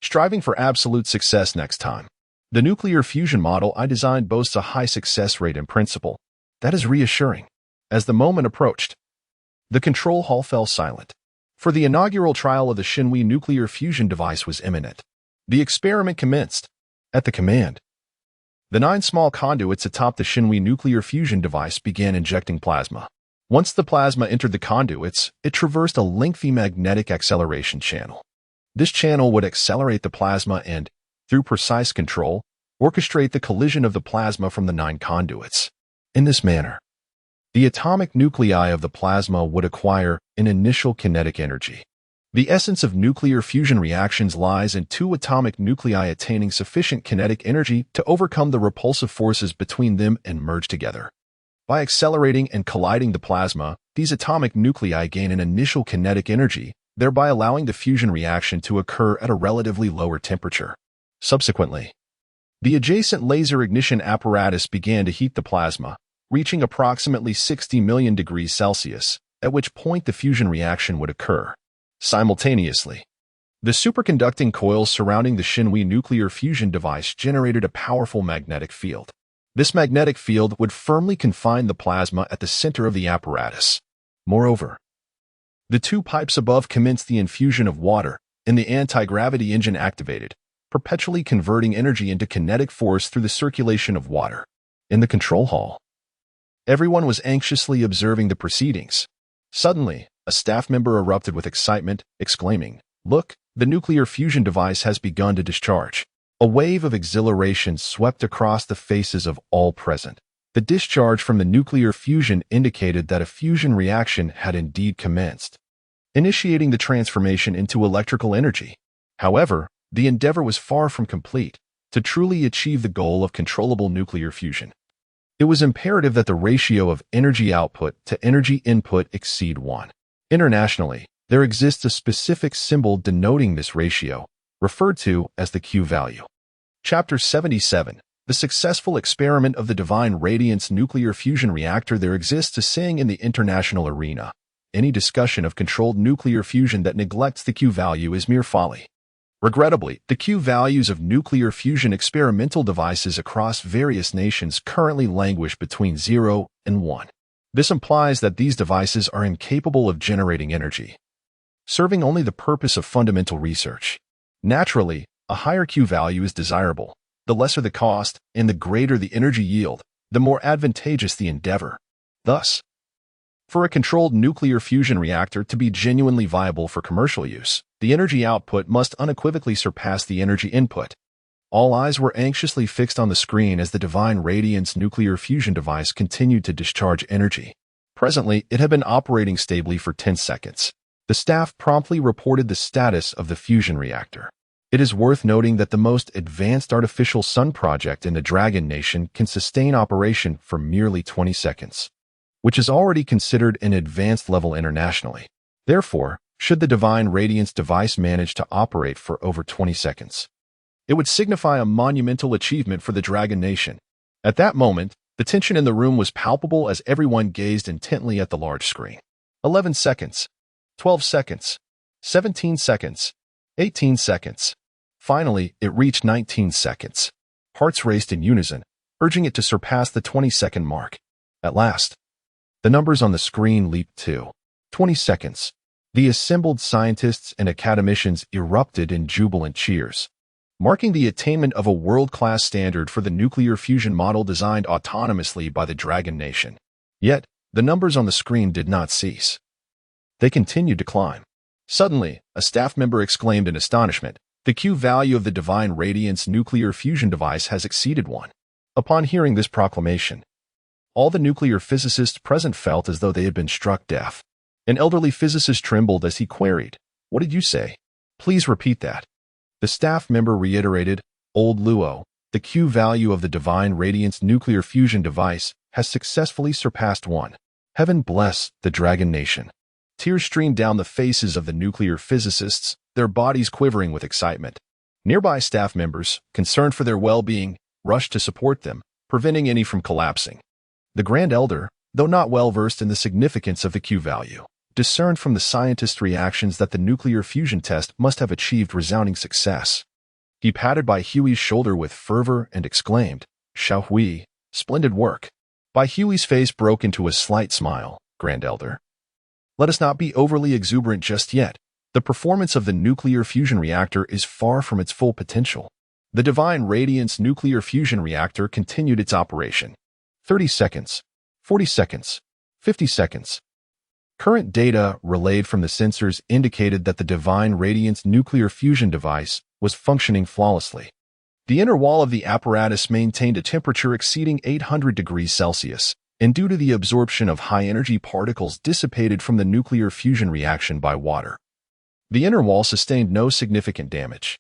Striving for absolute success next time. The nuclear fusion model I designed boasts a high success rate in principle. That is reassuring. As the moment approached, the control hall fell silent, for the inaugural trial of the Shinwi nuclear fusion device was imminent. The experiment commenced. At the command, the 9 small conduits atop the Shinwi nuclear fusion device began injecting plasma. Once the plasma entered the conduits, it traversed a lengthy magnetic acceleration channel. This channel would accelerate the plasma and, through precise control, orchestrate the collision of the plasma from the 9 conduits. In this manner, the atomic nuclei of the plasma would acquire an initial kinetic energy. The essence of nuclear fusion reactions lies in 2 atomic nuclei attaining sufficient kinetic energy to overcome the repulsive forces between them and merge together. By accelerating and colliding the plasma, these atomic nuclei gain an initial kinetic energy, thereby allowing the fusion reaction to occur at a relatively lower temperature. Subsequently, the adjacent laser ignition apparatus began to heat the plasma, reaching approximately 60 million degrees Celsius, at which point the fusion reaction would occur. Simultaneously, the superconducting coils surrounding the Shinwi nuclear fusion device generated a powerful magnetic field. This magnetic field would firmly confine the plasma at the center of the apparatus. Moreover, the 2 pipes above commenced the infusion of water, and the anti-gravity engine activated, perpetually converting energy into kinetic force through the circulation of water. In the control hall, everyone was anxiously observing the proceedings. Suddenly, a staff member erupted with excitement, exclaiming, "Look, the nuclear fusion device has begun to discharge." A wave of exhilaration swept across the faces of all present. The discharge from the nuclear fusion indicated that a fusion reaction had indeed commenced, initiating the transformation into electrical energy. However, the endeavor was far from complete. To truly achieve the goal of controllable nuclear fusion, it was imperative that the ratio of energy output to energy input exceed 1. Internationally, there exists a specific symbol denoting this ratio, referred to as the Q value. Chapter 77. The successful experiment of the Divine Radiance nuclear fusion reactor. There exists a saying in the international arena: any discussion of controlled nuclear fusion that neglects the Q value is mere folly. Regrettably, the Q values of nuclear fusion experimental devices across various nations currently languish between 0 and 1. This implies that these devices are incapable of generating energy, serving only the purpose of fundamental research. Naturally, a higher Q value is desirable. The lesser the cost and the greater the energy yield, the more advantageous the endeavor. Thus, for a controlled nuclear fusion reactor to be genuinely viable for commercial use, the energy output must unequivocally surpass the energy input. All eyes were anxiously fixed on the screen as the Divine Radiance nuclear fusion device continued to discharge energy. Presently, it had been operating stably for 10 seconds. The staff promptly reported the status of the fusion reactor. It is worth noting that the most advanced artificial sun project in the Dragon Nation can sustain operation for merely 20 seconds, which is already considered an advanced level internationally. Therefore, should the Divine Radiance device manage to operate for over 20 seconds, it would signify a monumental achievement for the Dragon Nation. At that moment, the tension in the room was palpable as everyone gazed intently at the large screen. 11 seconds. 12 seconds. 17 seconds. 18 seconds. Finally, it reached 19 seconds. Hearts raced in unison, urging it to surpass the 20-second mark. At last, the numbers on the screen leaped to 20 seconds. The assembled scientists and academicians erupted in jubilant cheers, marking the attainment of a world-class standard for the nuclear fusion model designed autonomously by the Dragon Nation. Yet, the numbers on the screen did not cease. They continued to climb. Suddenly, a staff member exclaimed in astonishment, "The Q value of the Divine Radiance nuclear fusion device has exceeded 1." Upon hearing this proclamation, all the nuclear physicists present felt as though they had been struck deaf. An elderly physicist trembled as he queried, "What did you say? Please repeat that." The staff member reiterated, "Old Luo, the Q value of the Divine Radiance nuclear fusion device has successfully surpassed 1. Heaven bless the Dragon Nation." Tears streamed down the faces of the nuclear physicists, their bodies quivering with excitement. Nearby staff members, concerned for their well-being, rushed to support them, preventing any from collapsing. The Grand Elder, though not well versed in the significance of the Q value, discerned from the scientists' reactions that the nuclear fusion test must have achieved resounding success. He patted Bai Hui's shoulder with fervor and exclaimed, "Xiao Hui, splendid work." Bai Hui's face broke into a slight smile, "Grand Elder, let us not be overly exuberant just yet. The performance of the nuclear fusion reactor is far from its full potential." The Divine Radiance nuclear fusion reactor continued its operation. 30 seconds, 40 seconds, 50 seconds. Current data relayed from the sensors indicated that the Divine Radiance nuclear fusion device was functioning flawlessly. The inner wall of the apparatus maintained a temperature exceeding 800 degrees Celsius, and due to the absorption of high-energy particles dissipated from the nuclear fusion reaction by water, the inner wall sustained no significant damage.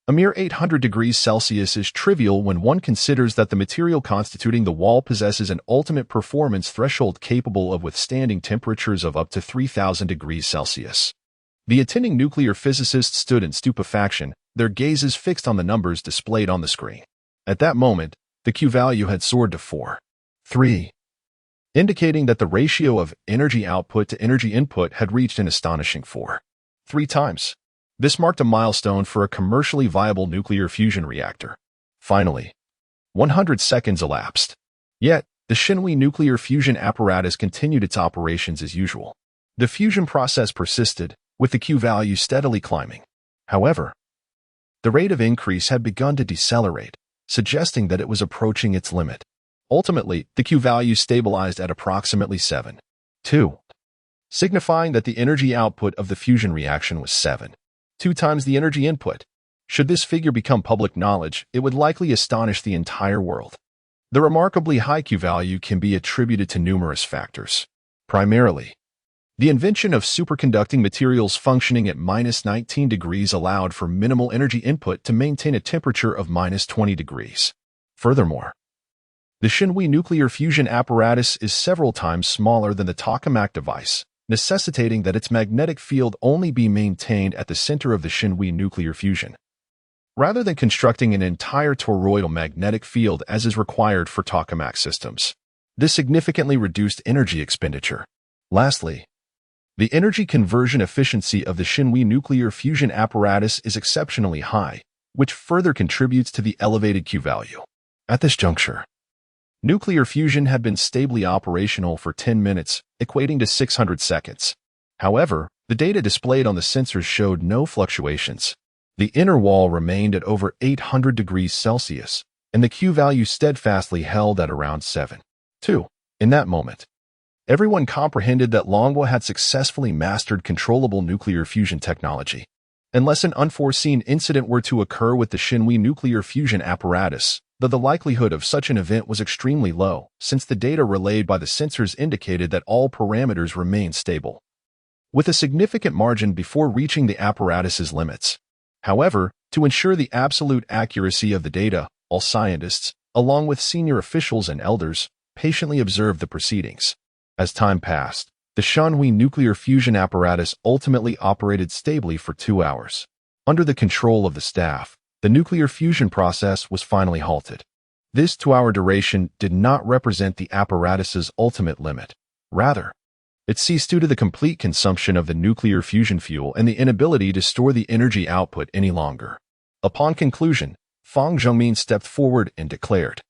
A mere 800 degrees Celsius is trivial when one considers that the material constituting the wall possesses an ultimate performance threshold capable of withstanding temperatures of up to 3000 degrees Celsius. The attending nuclear physicists stood in stupefaction, their gazes fixed on the numbers displayed on the screen. At that moment, the Q value had soared to 4.3, indicating that the ratio of energy output to energy input had reached an astonishing 4.3 times. This marked a milestone for a commercially viable nuclear fusion reactor. Finally, 100 seconds elapsed. Yet, the Shinhui nuclear fusion apparatus continued its operations as usual. The fusion process persisted, with the Q value steadily climbing. However, the rate of increase had begun to decelerate, suggesting that it was approaching its limit. Ultimately, the Q value stabilized at approximately 7.2, signifying that the energy output of the fusion reaction was 7.2 times the energy input. Should this figure become public knowledge, it would likely astonish the entire world. The remarkably high Q value can be attributed to numerous factors. Primarily, the invention of superconducting materials functioning at -19 degrees allowed for minimal energy input to maintain a temperature of -20 degrees. Furthermore, the Shinhui nuclear fusion apparatus is several times smaller than the tokamak device, necessitating that its magnetic field only be maintained at the center of the Shinhui nuclear fusion, rather than constructing an entire toroidal magnetic field as is required for tokamak systems. This significantly reduced energy expenditure. Lastly, the energy conversion efficiency of the Shinhui nuclear fusion apparatus is exceptionally high, which further contributes to the elevated Q value. At this juncture, nuclear fusion had been stably operational for 10 minutes, equating to 600 seconds. However, the data displayed on the sensors showed no fluctuations. The inner wall remained at over 800 degrees Celsius, and the Q value steadfastly held at around 7.2. In that moment, everyone comprehended that Longwa had successfully mastered controllable nuclear fusion technology. Unless an unforeseen incident were to occur with the Shinhui nuclear fusion apparatus, though the likelihood of such an event was extremely low, since the data relayed by the sensors indicated that all parameters remained stable, with a significant margin before reaching the apparatus's limits. However, to ensure the absolute accuracy of the data, all scientists, along with senior officials and elders, patiently observed the proceedings. As time passed, the Shinhui nuclear fusion apparatus ultimately operated stably for 2 hours. Under the control of the staff, the nuclear fusion process was finally halted. This 2-hour duration did not represent the apparatus's ultimate limit. Rather, It ceased due to the complete consumption of the nuclear fusion fuel and the inability to store the energy output any longer. Upon conclusion, Fang Zhengmin stepped forward and declared,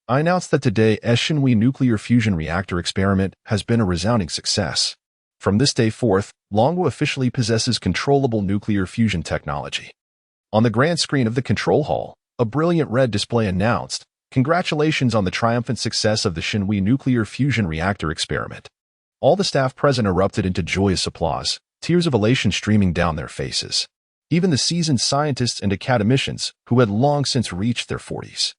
"I announce that today's Shinwi nuclear fusion reactor experiment has been a resounding success. From this day forth, Longwa officially possesses controllable nuclear fusion technology." On the grand screen of the control hall, a brilliant red display announced, "Congratulations on the triumphant success of the Shinwi nuclear fusion reactor experiment." All the staff present erupted into joyous applause, tears of elation streaming down their faces. Even the seasoned scientists and academicians, who had long since reached their 40s,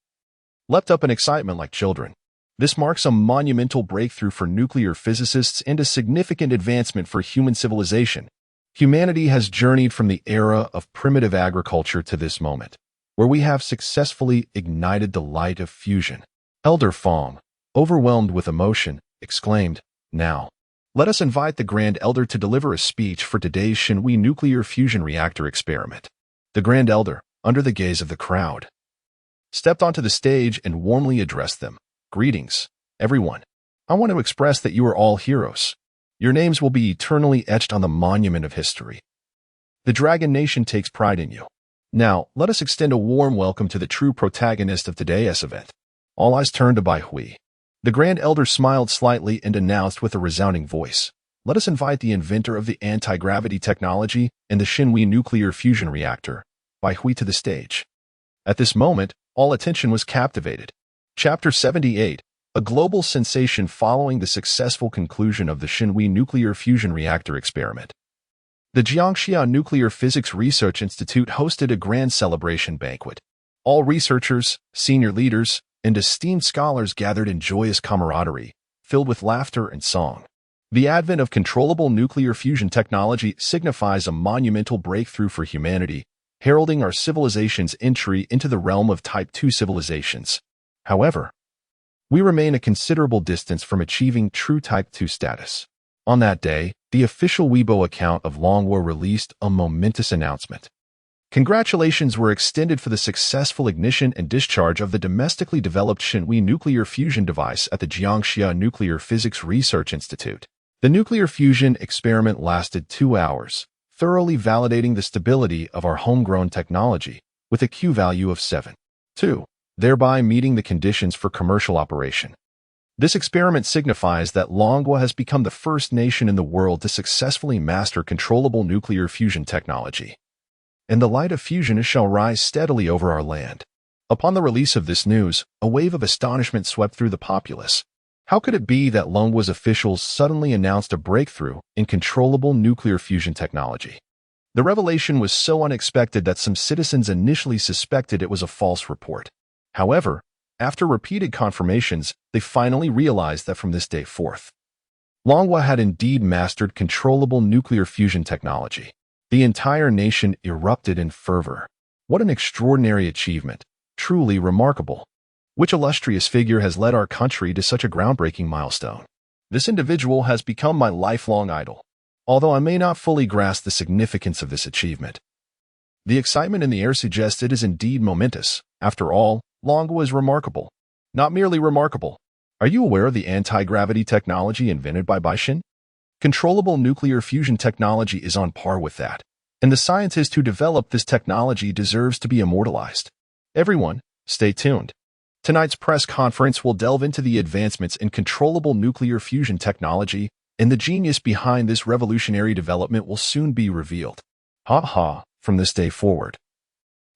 leapt up in excitement like children. This marks a monumental breakthrough for nuclear physicists and a significant advancement for human civilization. Humanity has journeyed from the era of primitive agriculture to this moment, where we have successfully ignited the light of fusion. Elder Fong, overwhelmed with emotion, exclaimed, "Now, let us invite the Grand Elder to deliver a speech for today's Shinwi nuclear fusion reactor experiment." The Grand Elder, under the gaze of the crowd, stepped onto the stage and warmly addressed them. "Greetings, everyone. I want to express that you are all heroes. Your names will be eternally etched on the monument of history. The Dragon Nation takes pride in you. Now, let us extend a warm welcome to the true protagonist of today's event." All eyes turned to Bai Hui. The Grand Elder smiled slightly and announced with a resounding voice, "Let us invite the inventor of the anti-gravity technology and the Shinwi nuclear fusion reactor, Bai Hui, to the stage." At this moment, all attention was captivated. Chapter 78, a global sensation following the successful conclusion of the Shinwi nuclear fusion reactor experiment. The Jiangxia Nuclear Physics Research Institute hosted a grand celebration banquet. All researchers, senior leaders, and esteemed scholars gathered in joyous camaraderie, filled with laughter and song. The advent of controllable nuclear fusion technology signifies a monumental breakthrough for humanity, heralding our civilization's entry into the realm of Type 2 civilizations. However, we remain a considerable distance from achieving true Type 2 status. On that day, the official Weibo account of Longwa released a momentous announcement. Congratulations were extended for the successful ignition and discharge of the domestically developed Shinwi nuclear fusion device at the Jiangxia Nuclear Physics Research Institute. The nuclear fusion experiment lasted 2 hours, thoroughly validating the stability of our homegrown technology with a Q value of 7.2, thereby meeting the conditions for commercial operation. This experiment signifies that Longwa has become the first nation in the world to successfully master controllable nuclear fusion technology. And the light of fusion shall rise steadily over our land. Upon the release of this news, a wave of astonishment swept through the populace. How could it be that Longwa's officials suddenly announced a breakthrough in controllable nuclear fusion technology? The revelation was so unexpected that some citizens initially suspected it was a false report. However, after repeated confirmations, they finally realized that from this day forth, Longwa had indeed mastered controllable nuclear fusion technology. The entire nation erupted in fervor. What an extraordinary achievement, truly remarkable. Which illustrious figure has led our country to such a groundbreaking milestone? This individual has become my lifelong idol, although I may not fully grasp the significance of this achievement. The excitement in the air suggests it is indeed momentous. After all, Longwa is remarkable. Not merely remarkable. Are you aware of the anti-gravity technology invented by Baishin? Controllable nuclear fusion technology is on par with that, and the scientist who developed this technology deserves to be immortalized. Everyone, stay tuned. Tonight's press conference will delve into the advancements in controllable nuclear fusion technology, and the genius behind this revolutionary development will soon be revealed. From this day forward,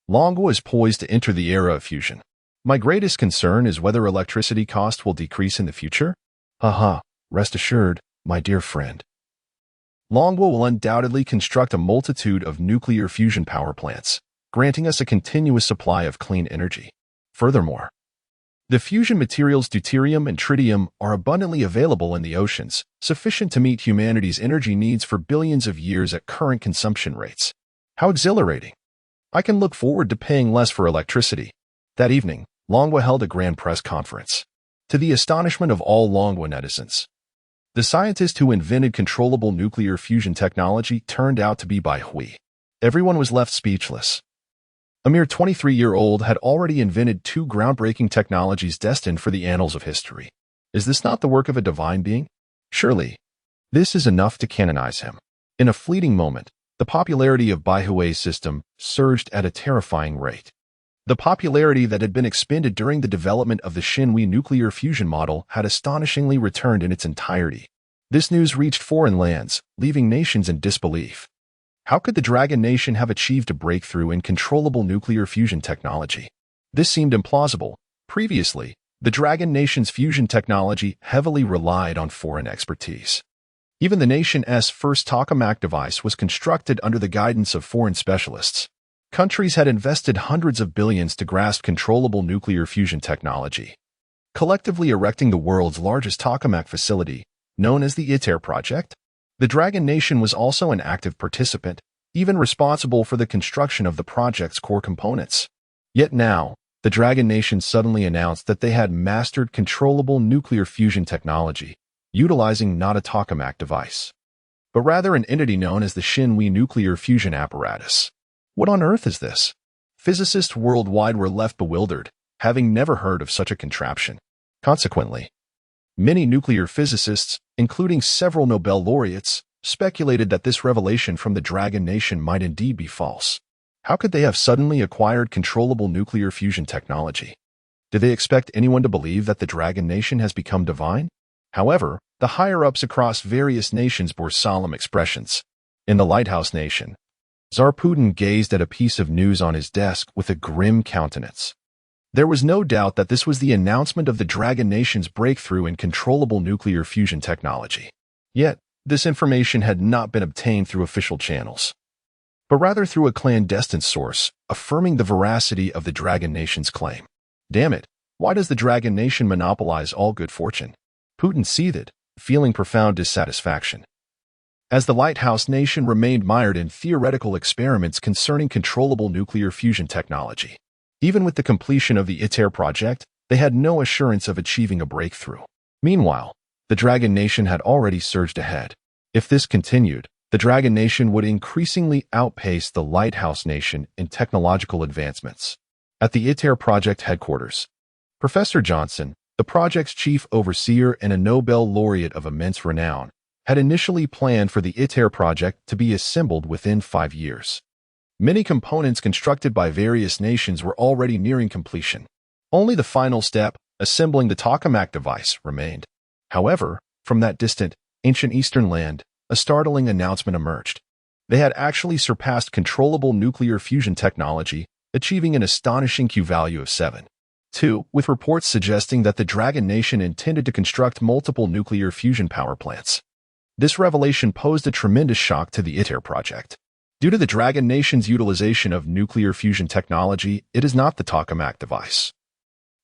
Longwa is poised to enter the era of fusion. My greatest concern is whether electricity cost will decrease in the future. Rest assured, my dear friend. Longwa will undoubtedly construct a multitude of nuclear fusion power plants, granting us a continuous supply of clean energy. Furthermore, the fusion materials deuterium and tritium are abundantly available in the oceans, sufficient to meet humanity's energy needs for billions of years at current consumption rates. How exhilarating! I can look forward to paying less for electricity. That evening, Longwa held a grand press conference. To the astonishment of all Longwa netizens, the scientist who invented controllable nuclear fusion technology turned out to be Bai Hui. Everyone was left speechless. A mere 23-year-old had already invented 2 groundbreaking technologies destined for the annals of history. Is this not the work of a divine being? Surely, This is enough to canonize him. In a fleeting moment, the popularity of Baihui's system surged at a terrifying rate. The popularity that had been expended during the development of the Shinwi nuclear fusion model had astonishingly returned in its entirety. This news reached foreign lands, leaving nations in disbelief. How could the Dragon Nation have achieved a breakthrough in controllable nuclear fusion technology? This seemed implausible. Previously, the Dragon Nation's fusion technology heavily relied on foreign expertise. Even the nation's first tokamak device was constructed under the guidance of foreign specialists. Countries had invested hundreds of billions to grasp controllable nuclear fusion technology, collectively erecting the world's largest tokamak facility, known as the ITER project. The Dragon Nation was also an active participant, even responsible for the construction of the project's core components. Yet now, the Dragon Nation suddenly announced that they had mastered controllable nuclear fusion technology, utilizing not a tokamak device, but rather an entity known as the Shinwi nuclear fusion apparatus. What on earth is this? Physicists worldwide were left bewildered, having never heard of such a contraption. Consequently, many nuclear physicists, including several Nobel laureates, speculated that this revelation from the Dragon Nation might indeed be false. How could they have suddenly acquired controllable nuclear fusion technology? Did they expect anyone to believe that the Dragon Nation has become divine? However, the higher-ups across various nations bore solemn expressions. In the Lighthouse Nation, Tsar Putin gazed at a piece of news on his desk with a grim countenance. There was no doubt that this was the announcement of the Dragon Nation's breakthrough in controllable nuclear fusion technology. Yet, this information had not been obtained through official channels, but rather through a clandestine source, affirming the veracity of the Dragon Nation's claim. Damn it, why does the Dragon Nation monopolize all good fortune? Putin seethed, feeling profound dissatisfaction. As the Lighthouse Nation remained mired in theoretical experiments concerning controllable nuclear fusion technology. Even with the completion of the ITER project, they had no assurance of achieving a breakthrough. Meanwhile, the Dragon Nation had already surged ahead. If this continued, the Dragon Nation would increasingly outpace the Lighthouse Nation in technological advancements. At the ITER project headquarters, Professor Johnson, the project's chief overseer and a Nobel laureate of immense renown, had initially planned for the ITER project to be assembled within 5 years. Many components constructed by various nations were already nearing completion. Only the final step, assembling the tokamak device, remained. However, from that distant, ancient eastern land, a startling announcement emerged. They had actually surpassed controllable nuclear fusion technology, achieving an astonishing Q value of 7.2, with reports suggesting that the Dragon Nation intended to construct multiple nuclear fusion power plants. This revelation posed a tremendous shock to the ITER project. Due to the Dragon Nation's utilization of nuclear fusion technology, it is not the tokamak device,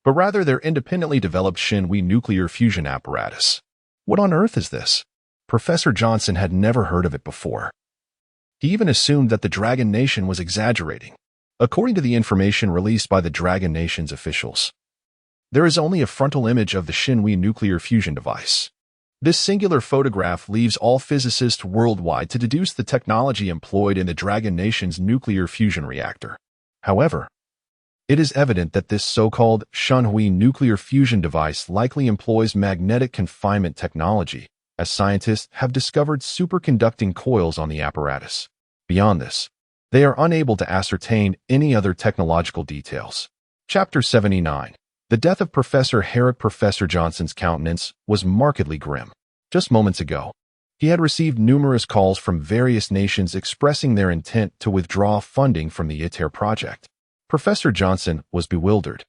but rather their independently developed Shinwi nuclear fusion apparatus. What on earth is this? Professor Johnson had never heard of it before. He even assumed that the Dragon Nation was exaggerating. According to the information released by the Dragon Nation's officials, there is only a frontal image of the Shinwi nuclear fusion device. This singular photograph leaves all physicists worldwide to deduce the technology employed in the Dragon Nation's nuclear fusion reactor. However, it is evident that this so-called Shinwi nuclear fusion device likely employs magnetic confinement technology, as scientists have discovered superconducting coils on the apparatus. Beyond this, they are unable to ascertain any other technological details. Chapter 79. The death of Professor Herrick. Professor Johnson's countenance was markedly grim. Just moments ago, he had received numerous calls from various nations expressing their intent to withdraw funding from the ITER project. Professor Johnson was bewildered.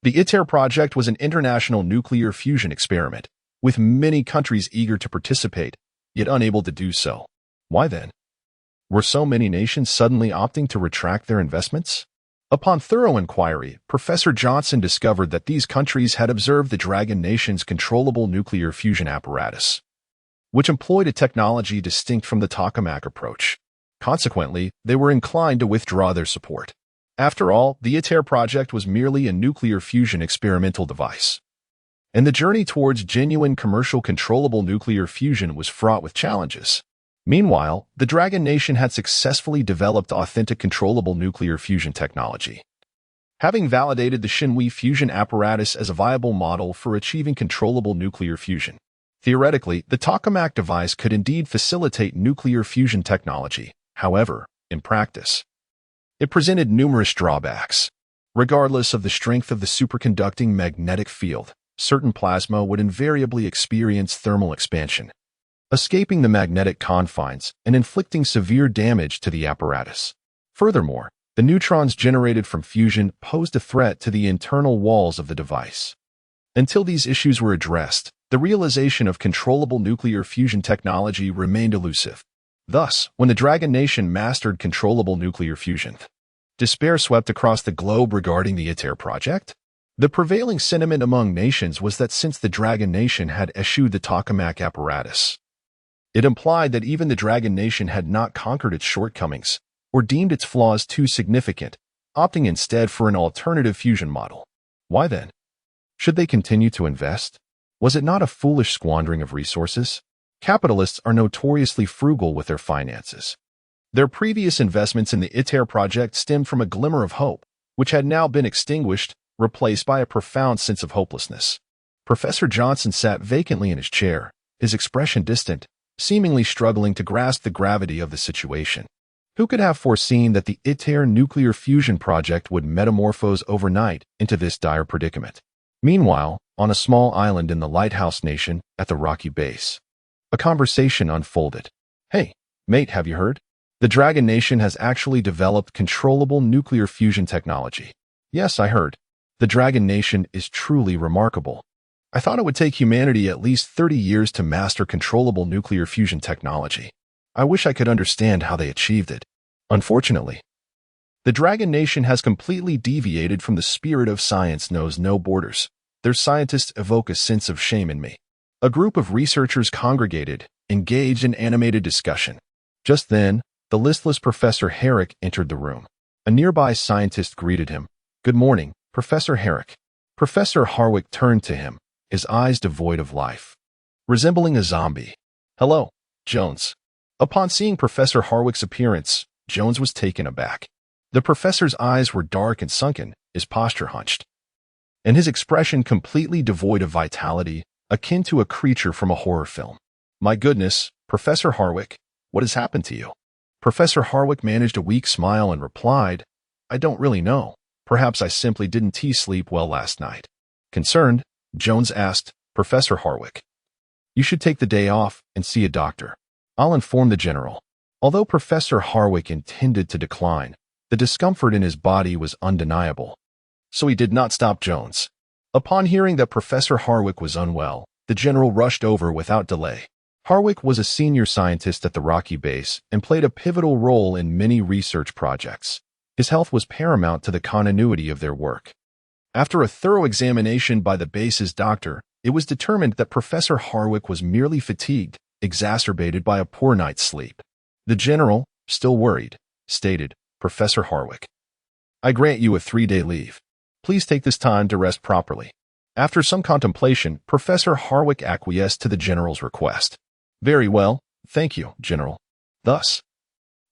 The ITER project was an international nuclear fusion experiment, with many countries eager to participate, yet unable to do so. Why then? Were so many nations suddenly opting to retract their investments? Upon thorough inquiry, Professor Johnson discovered that these countries had observed the Dragon Nation's controllable nuclear fusion apparatus, which employed a technology distinct from the tokamak approach. Consequently, they were inclined to withdraw their support. After all, the ITER project was merely a nuclear fusion experimental device, and the journey towards genuine commercial controllable nuclear fusion was fraught with challenges. Meanwhile, the Dragon Nation had successfully developed authentic controllable nuclear fusion technology. Having validated the Shinwi fusion apparatus as a viable model for achieving controllable nuclear fusion, Theoretically, the tokamak device could indeed facilitate nuclear fusion technology. However, in practice, it presented numerous drawbacks. Regardless of the strength of the superconducting magnetic field, certain plasma would invariably experience thermal expansion, escaping the magnetic confines and inflicting severe damage to the apparatus. Furthermore, the neutrons generated from fusion posed a threat to the internal walls of the device. Until these issues were addressed, the realization of controllable nuclear fusion technology remained elusive. Thus, when the Dragon Nation mastered controllable nuclear fusion, despair swept across the globe regarding the ITER project. The prevailing sentiment among nations was that since the Dragon Nation had eschewed the tokamak apparatus, it implied that even the Dragon Nation had not conquered its shortcomings or deemed its flaws too significant, opting instead for an alternative fusion model. Why then? Should they continue to invest? Was it not a foolish squandering of resources? Capitalists are notoriously frugal with their finances. Their previous investments in the ITER project stemmed from a glimmer of hope, which had now been extinguished, replaced by a profound sense of hopelessness. Professor Johnson sat vacantly in his chair, his expression distant, seemingly struggling to grasp the gravity of the situation. Who could have foreseen that the ITER nuclear fusion project would metamorphose overnight into this dire predicament? Meanwhile, on a small island in the Lighthouse Nation at the rocky base, a conversation unfolded. "Hey, mate, have you heard? The Dragon Nation has actually developed controllable nuclear fusion technology." "Yes, I heard. The Dragon Nation is truly remarkable. I thought it would take humanity at least 30 years to master controllable nuclear fusion technology. I wish I could understand how they achieved it. Unfortunately, the Dragon Nation has completely deviated from the spirit of science knows no borders. Their scientists evoke a sense of shame in me." A group of researchers congregated, engaged in animated discussion. Just then, the listless Professor Herrick entered the room. A nearby scientist greeted him. "Good morning, Professor Herrick." Professor Harwick turned to him, his eyes devoid of life, resembling a zombie. "Hello, Jones." Upon seeing Professor Harwick's appearance, Jones was taken aback. The professor's eyes were dark and sunken, his posture hunched, and his expression completely devoid of vitality, akin to a creature from a horror film. "My goodness, Professor Harwick, what has happened to you?" Professor Harwick managed a weak smile and replied, "I don't really know. Perhaps I simply didn't sleep well last night." Concerned, Jones asked, "Professor Harwick, you should take the day off and see a doctor. I'll inform the general." Although Professor Harwick intended to decline, the discomfort in his body was undeniable, so he did not stop Jones. Upon hearing that Professor Harwick was unwell, the general rushed over without delay. Harwick was a senior scientist at the Rocky Base and played a pivotal role in many research projects. His health was paramount to the continuity of their work. After a thorough examination by the base's doctor, it was determined that Professor Harwick was merely fatigued, exacerbated by a poor night's sleep. The general, still worried, stated, "Professor Harwick, I grant you a 3-day leave. Please take this time to rest properly." After some contemplation, Professor Harwick acquiesced to the general's request. "Very well, thank you, General." Thus,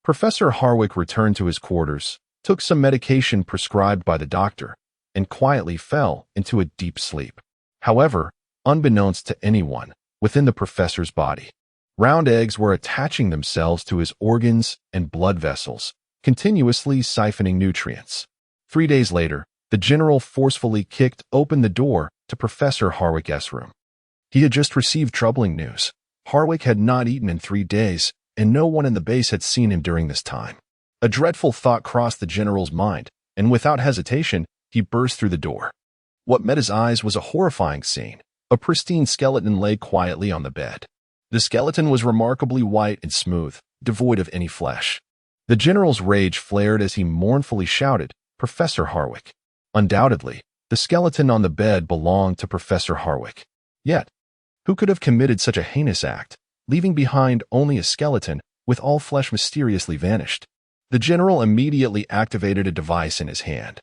Professor Harwick returned to his quarters, took some medication prescribed by the doctor, and quietly fell into a deep sleep. However, unbeknownst to anyone, within the professor's body, round eggs were attaching themselves to his organs and blood vessels, continuously siphoning nutrients. 3 days later, the general forcefully kicked open the door to Professor Harwick's room. He had just received troubling news. Harwick had not eaten in 3 days, and no one in the base had seen him during this time. A dreadful thought crossed the general's mind, and without hesitation, he burst through the door. What met his eyes was a horrifying scene. A pristine skeleton lay quietly on the bed. The skeleton was remarkably white and smooth, devoid of any flesh. The general's rage flared as he mournfully shouted, "Professor Harwick." Undoubtedly, the skeleton on the bed belonged to Professor Harwick. Yet, who could have committed such a heinous act, leaving behind only a skeleton with all flesh mysteriously vanished? The general immediately activated a device in his hand,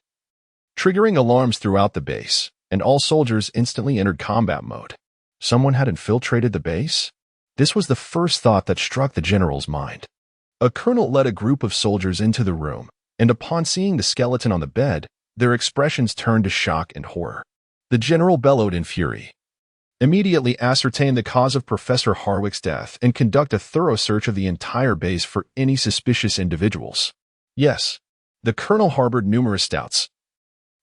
triggering alarms throughout the base, and all soldiers instantly entered combat mode. Someone had infiltrated the base? This was the first thought that struck the general's mind. A colonel led a group of soldiers into the room, and upon seeing the skeleton on the bed, their expressions turned to shock and horror. The general bellowed in fury, Immediately ascertain the cause of Professor Harwick's death and conduct a thorough search of the entire base for any suspicious individuals. Yes, the colonel harbored numerous doubts,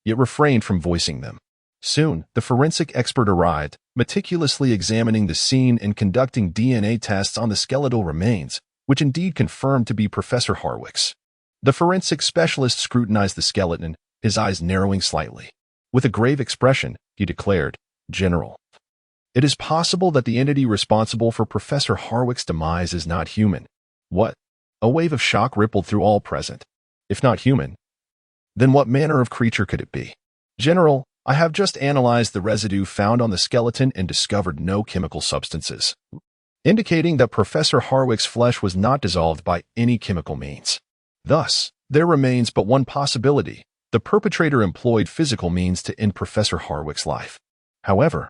yet refrained from voicing them. Soon, the forensic expert arrived, meticulously examining the scene and conducting DNA tests on the skeletal remains, which indeed confirmed to be Professor Harwick's. The forensic specialist scrutinized the skeleton, his eyes narrowing slightly. With a grave expression, he declared, "General, it is possible that the entity responsible for Professor Harwick's demise is not human." What? A wave of shock rippled through all present. If not human, then what manner of creature could it be? "General, I have just analyzed the residue found on the skeleton and discovered no chemical substances, indicating that Professor Harwick's flesh was not dissolved by any chemical means. Thus, there remains but one possibility. The perpetrator employed physical means to end Professor Harwick's life. However,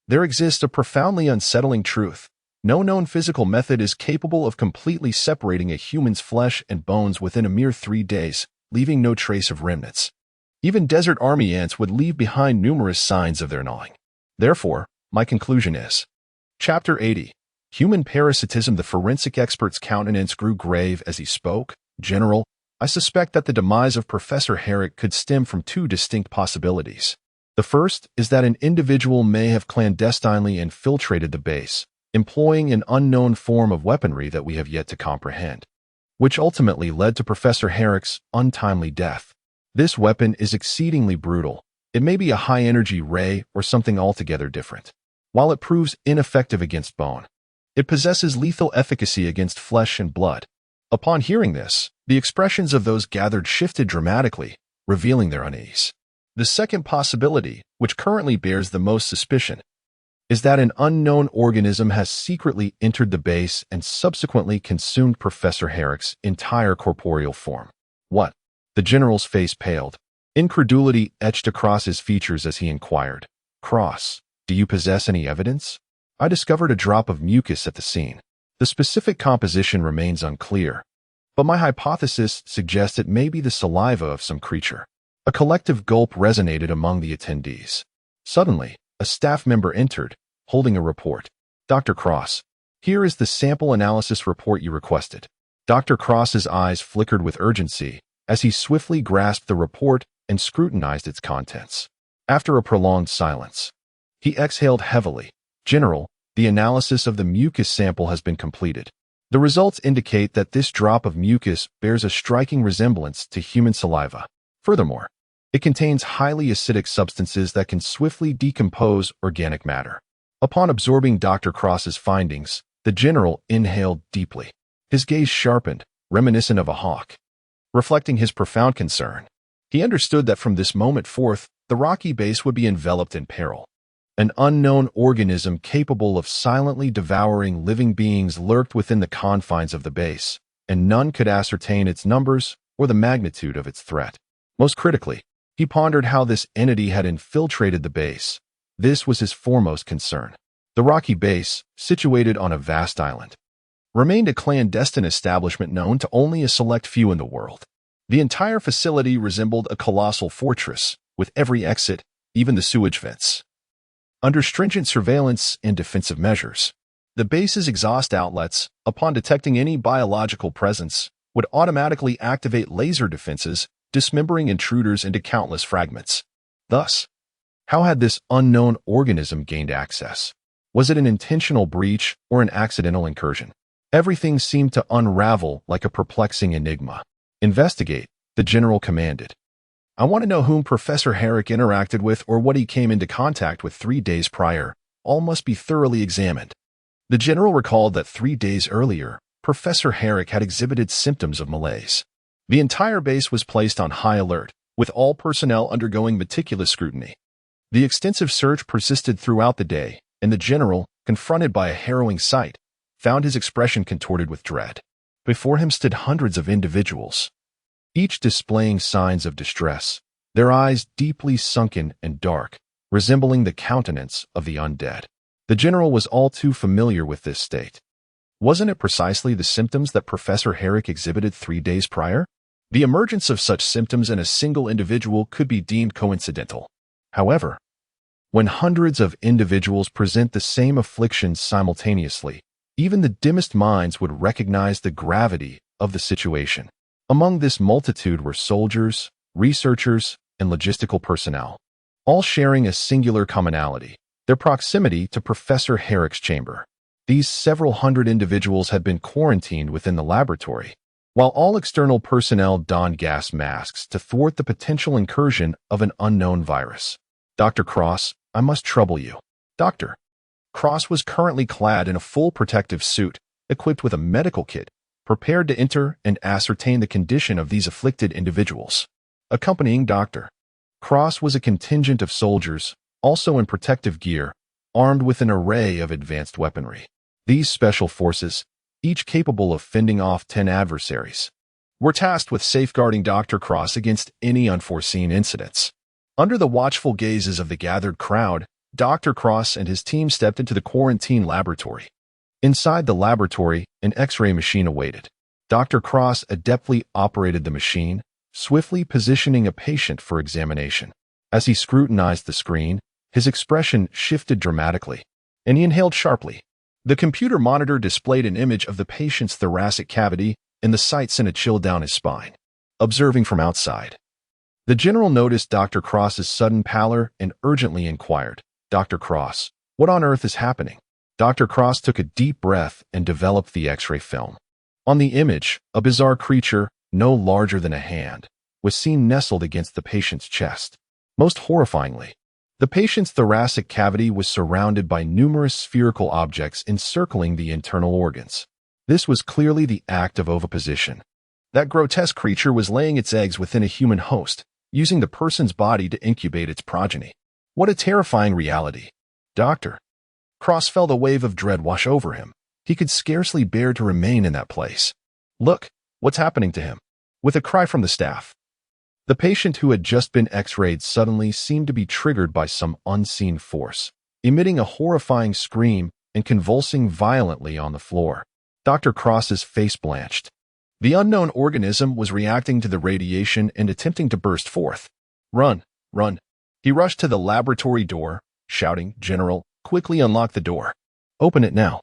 there exists a profoundly unsettling truth. No known physical method is capable of completely separating a human's flesh and bones within a mere 3 days, leaving no trace of remnants. Even desert army ants would leave behind numerous signs of their gnawing. Therefore, my conclusion is, Chapter 80. Human Parasitism. The forensic expert's countenance grew grave as he spoke. "General, I suspect that the demise of Professor Herrick could stem from 2 distinct possibilities. The first is that an individual may have clandestinely infiltrated the base, employing an unknown form of weaponry that we have yet to comprehend, which ultimately led to Professor Herrick's untimely death. This weapon is exceedingly brutal. It may be a high-energy ray or something altogether different. While it proves ineffective against bone, it possesses lethal efficacy against flesh and blood." Upon hearing this, the expressions of those gathered shifted dramatically, revealing their unease. The second possibility, which currently bears the most suspicion, is that an unknown organism has secretly entered the base and subsequently consumed Professor Herrick's entire corporeal form. What? The general's face paled. Incredulity etched across his features as he inquired, "Cross, do you possess any evidence?" "I discovered a drop of mucus at the scene. The specific composition remains unclear, but my hypothesis suggests it may be the saliva of some creature." A collective gulp resonated among the attendees. Suddenly, a staff member entered, holding a report. "Dr. Cross, here is the sample analysis report you requested." Dr. Cross's eyes flickered with urgency as he swiftly grasped the report and scrutinized its contents. After a prolonged silence, he exhaled heavily. "General, the analysis of the mucus sample has been completed. The results indicate that this drop of mucus bears a striking resemblance to human saliva. Furthermore, it contains highly acidic substances that can swiftly decompose organic matter." Upon absorbing Dr. Cross's findings, the general inhaled deeply. His gaze sharpened, reminiscent of a hawk, reflecting his profound concern. He understood that from this moment forth, the rocky base would be enveloped in peril. An unknown organism capable of silently devouring living beings lurked within the confines of the base, and none could ascertain its numbers or the magnitude of its threat. Most critically, he pondered how this entity had infiltrated the base. This was his foremost concern. The rocky base, situated on a vast island, remained a clandestine establishment known to only a select few in the world. The entire facility resembled a colossal fortress, with every exit, even the sewage vents, under stringent surveillance and defensive measures. The base's exhaust outlets, upon detecting any biological presence, would automatically activate laser defenses, dismembering intruders into countless fragments. Thus, how had this unknown organism gained access? Was it an intentional breach or an accidental incursion? Everything seemed to unravel like a perplexing enigma. "Investigate," the general commanded. "I want to know whom Professor Herrick interacted with or what he came into contact with 3 days prior. All must be thoroughly examined." The general recalled that 3 days earlier, Professor Herrick had exhibited symptoms of malaise. The entire base was placed on high alert, with all personnel undergoing meticulous scrutiny. The extensive search persisted throughout the day, and the general, confronted by a harrowing sight, found his expression contorted with dread. Before him stood hundreds of individuals, each displaying signs of distress, their eyes deeply sunken and dark, resembling the countenance of the undead. The general was all too familiar with this state. Wasn't it precisely the symptoms that Professor Herrick exhibited 3 days prior? The emergence of such symptoms in a single individual could be deemed coincidental. However, When hundreds of individuals present the same afflictions simultaneously, even the dimmest minds would recognize the gravity of the situation. Among this multitude were soldiers, researchers, and logistical personnel, all sharing a singular commonality: their proximity to Professor Herrick's chamber. These several hundred individuals had been quarantined within the laboratory, while all external personnel donned gas masks to thwart the potential incursion of an unknown virus. Dr. Cross, I must trouble you. Dr. Cross was currently clad in a full protective suit, equipped with a medical kit, prepared to enter and ascertain the condition of these afflicted individuals. Accompanying Dr. Cross was a contingent of soldiers, also in protective gear, armed with an array of advanced weaponry. These special forces, each capable of fending off 10 adversaries, were tasked with safeguarding Dr. Cross against any unforeseen incidents. Under the watchful gazes of the gathered crowd, Dr. Cross and his team stepped into the quarantine laboratory. Inside the laboratory, an X-ray machine awaited. Dr. Cross adeptly operated the machine, swiftly positioning a patient for examination. As he scrutinized the screen, his expression shifted dramatically, and he inhaled sharply. The computer monitor displayed an image of the patient's thoracic cavity, and the sight sent a chill down his spine. Observing from outside, the general noticed Dr. Cross's sudden pallor and urgently inquired, "Dr. Cross, what on earth is happening?" Dr. Cross took a deep breath and developed the X-ray film. On the image, a bizarre creature, no larger than a hand, was seen nestled against the patient's chest. Most horrifyingly, the patient's thoracic cavity was surrounded by numerous spherical objects encircling the internal organs. This was clearly the act of oviposition. That grotesque creature was laying its eggs within a human host, using the person's body to incubate its progeny. What a terrifying reality. Dr. Cross felt a wave of dread wash over him. He could scarcely bear to remain in that place. "Look, what's happening to him?" With a cry from the staff, the patient who had just been X-rayed suddenly seemed to be triggered by some unseen force, emitting a horrifying scream and convulsing violently on the floor. Dr. Cross's face blanched. The unknown organism was reacting to the radiation and attempting to burst forth. "Run, run." He rushed to the laboratory door, shouting, "General, quickly unlock the door. Open it now."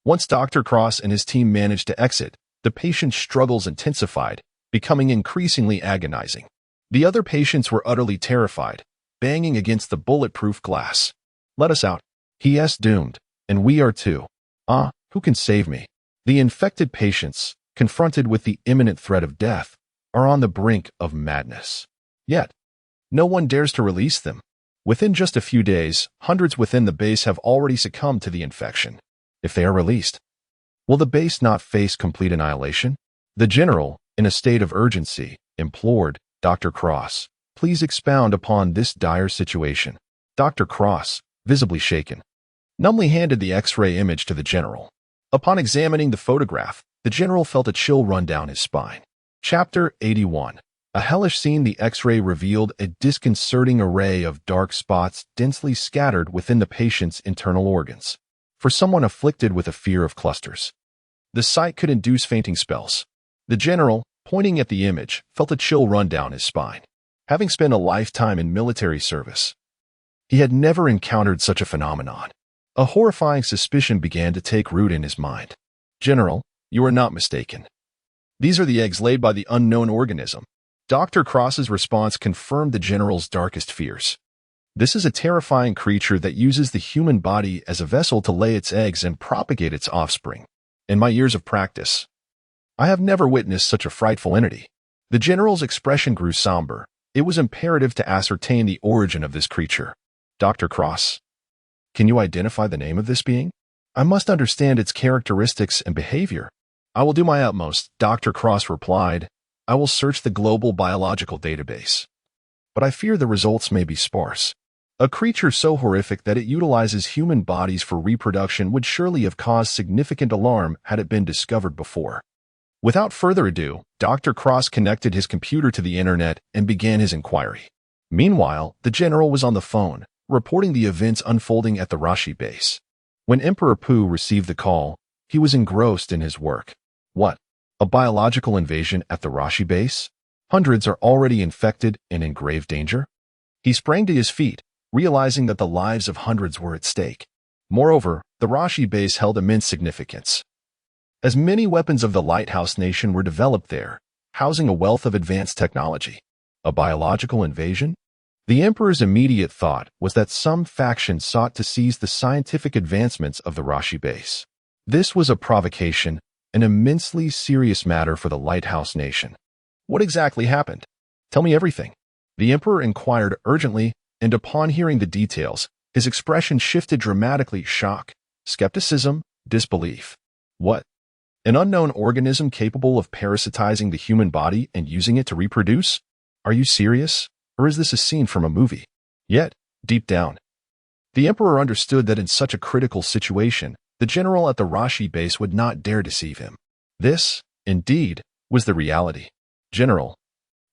Once Dr. Cross and his team managed to exit, the patient's struggles intensified, becoming increasingly agonizing. The other patients were utterly terrified, banging against the bulletproof glass. "Let us out." He is doomed, and we are too. Who can save me? The infected patients, confronted with the imminent threat of death, are on the brink of madness. Yet, no one dares to release them. Within just a few days, hundreds within the base have already succumbed to the infection. If they are released, will the base not face complete annihilation? The general, in a state of urgency, implored, "Dr. Cross, please expound upon this dire situation." Dr. Cross, visibly shaken, numbly handed the X-ray image to the general. Upon examining the photograph, the general felt a chill run down his spine. Chapter 81. A hellish scene. The X-ray revealed a disconcerting array of dark spots densely scattered within the patient's internal organs. For someone afflicted with a fear of clusters, the sight could induce fainting spells. The general, pointing at the image, felt a chill run down his spine. Having spent a lifetime in military service, he had never encountered such a phenomenon. A horrifying suspicion began to take root in his mind. "General, you are not mistaken. These are the eggs laid by the unknown organism." Dr. Cross's response confirmed the general's darkest fears. "This is a terrifying creature that uses the human body as a vessel to lay its eggs and propagate its offspring. In my years of practice, I have never witnessed such a frightful entity." The general's expression grew somber. It was imperative to ascertain the origin of this creature. "Dr. Cross, can you identify the name of this being? I must understand its characteristics and behavior." "I will do my utmost," Dr. Cross replied. "I will search the global biological database, but I fear the results may be sparse. A creature so horrific that it utilizes human bodies for reproduction would surely have caused significant alarm had it been discovered before." Without further ado, Dr. Cross connected his computer to the internet and began his inquiry. Meanwhile, the general was on the phone, reporting the events unfolding at the Rashi base. When Emperor Pu received the call, he was engrossed in his work. What? A biological invasion at the Rashi base? Hundreds are already infected and in grave danger? He sprang to his feet, realizing that the lives of hundreds were at stake. Moreover, the Rashi base held immense significance, as many weapons of the Lighthouse Nation were developed there, housing a wealth of advanced technology. A biological invasion? The Emperor's immediate thought was that some faction sought to seize the scientific advancements of the Rashi base. This was a provocation, an immensely serious matter for the Lighthouse Nation. What exactly happened? Tell me everything. The Emperor inquired urgently, and upon hearing the details, his expression shifted dramatically: shock, skepticism, disbelief. What? An unknown organism capable of parasitizing the human body and using it to reproduce? Are you serious? Or is this a scene from a movie? Yet, deep down, the Emperor understood that in such a critical situation, the general at the Rashi base would not dare deceive him. This, indeed, was the reality. General,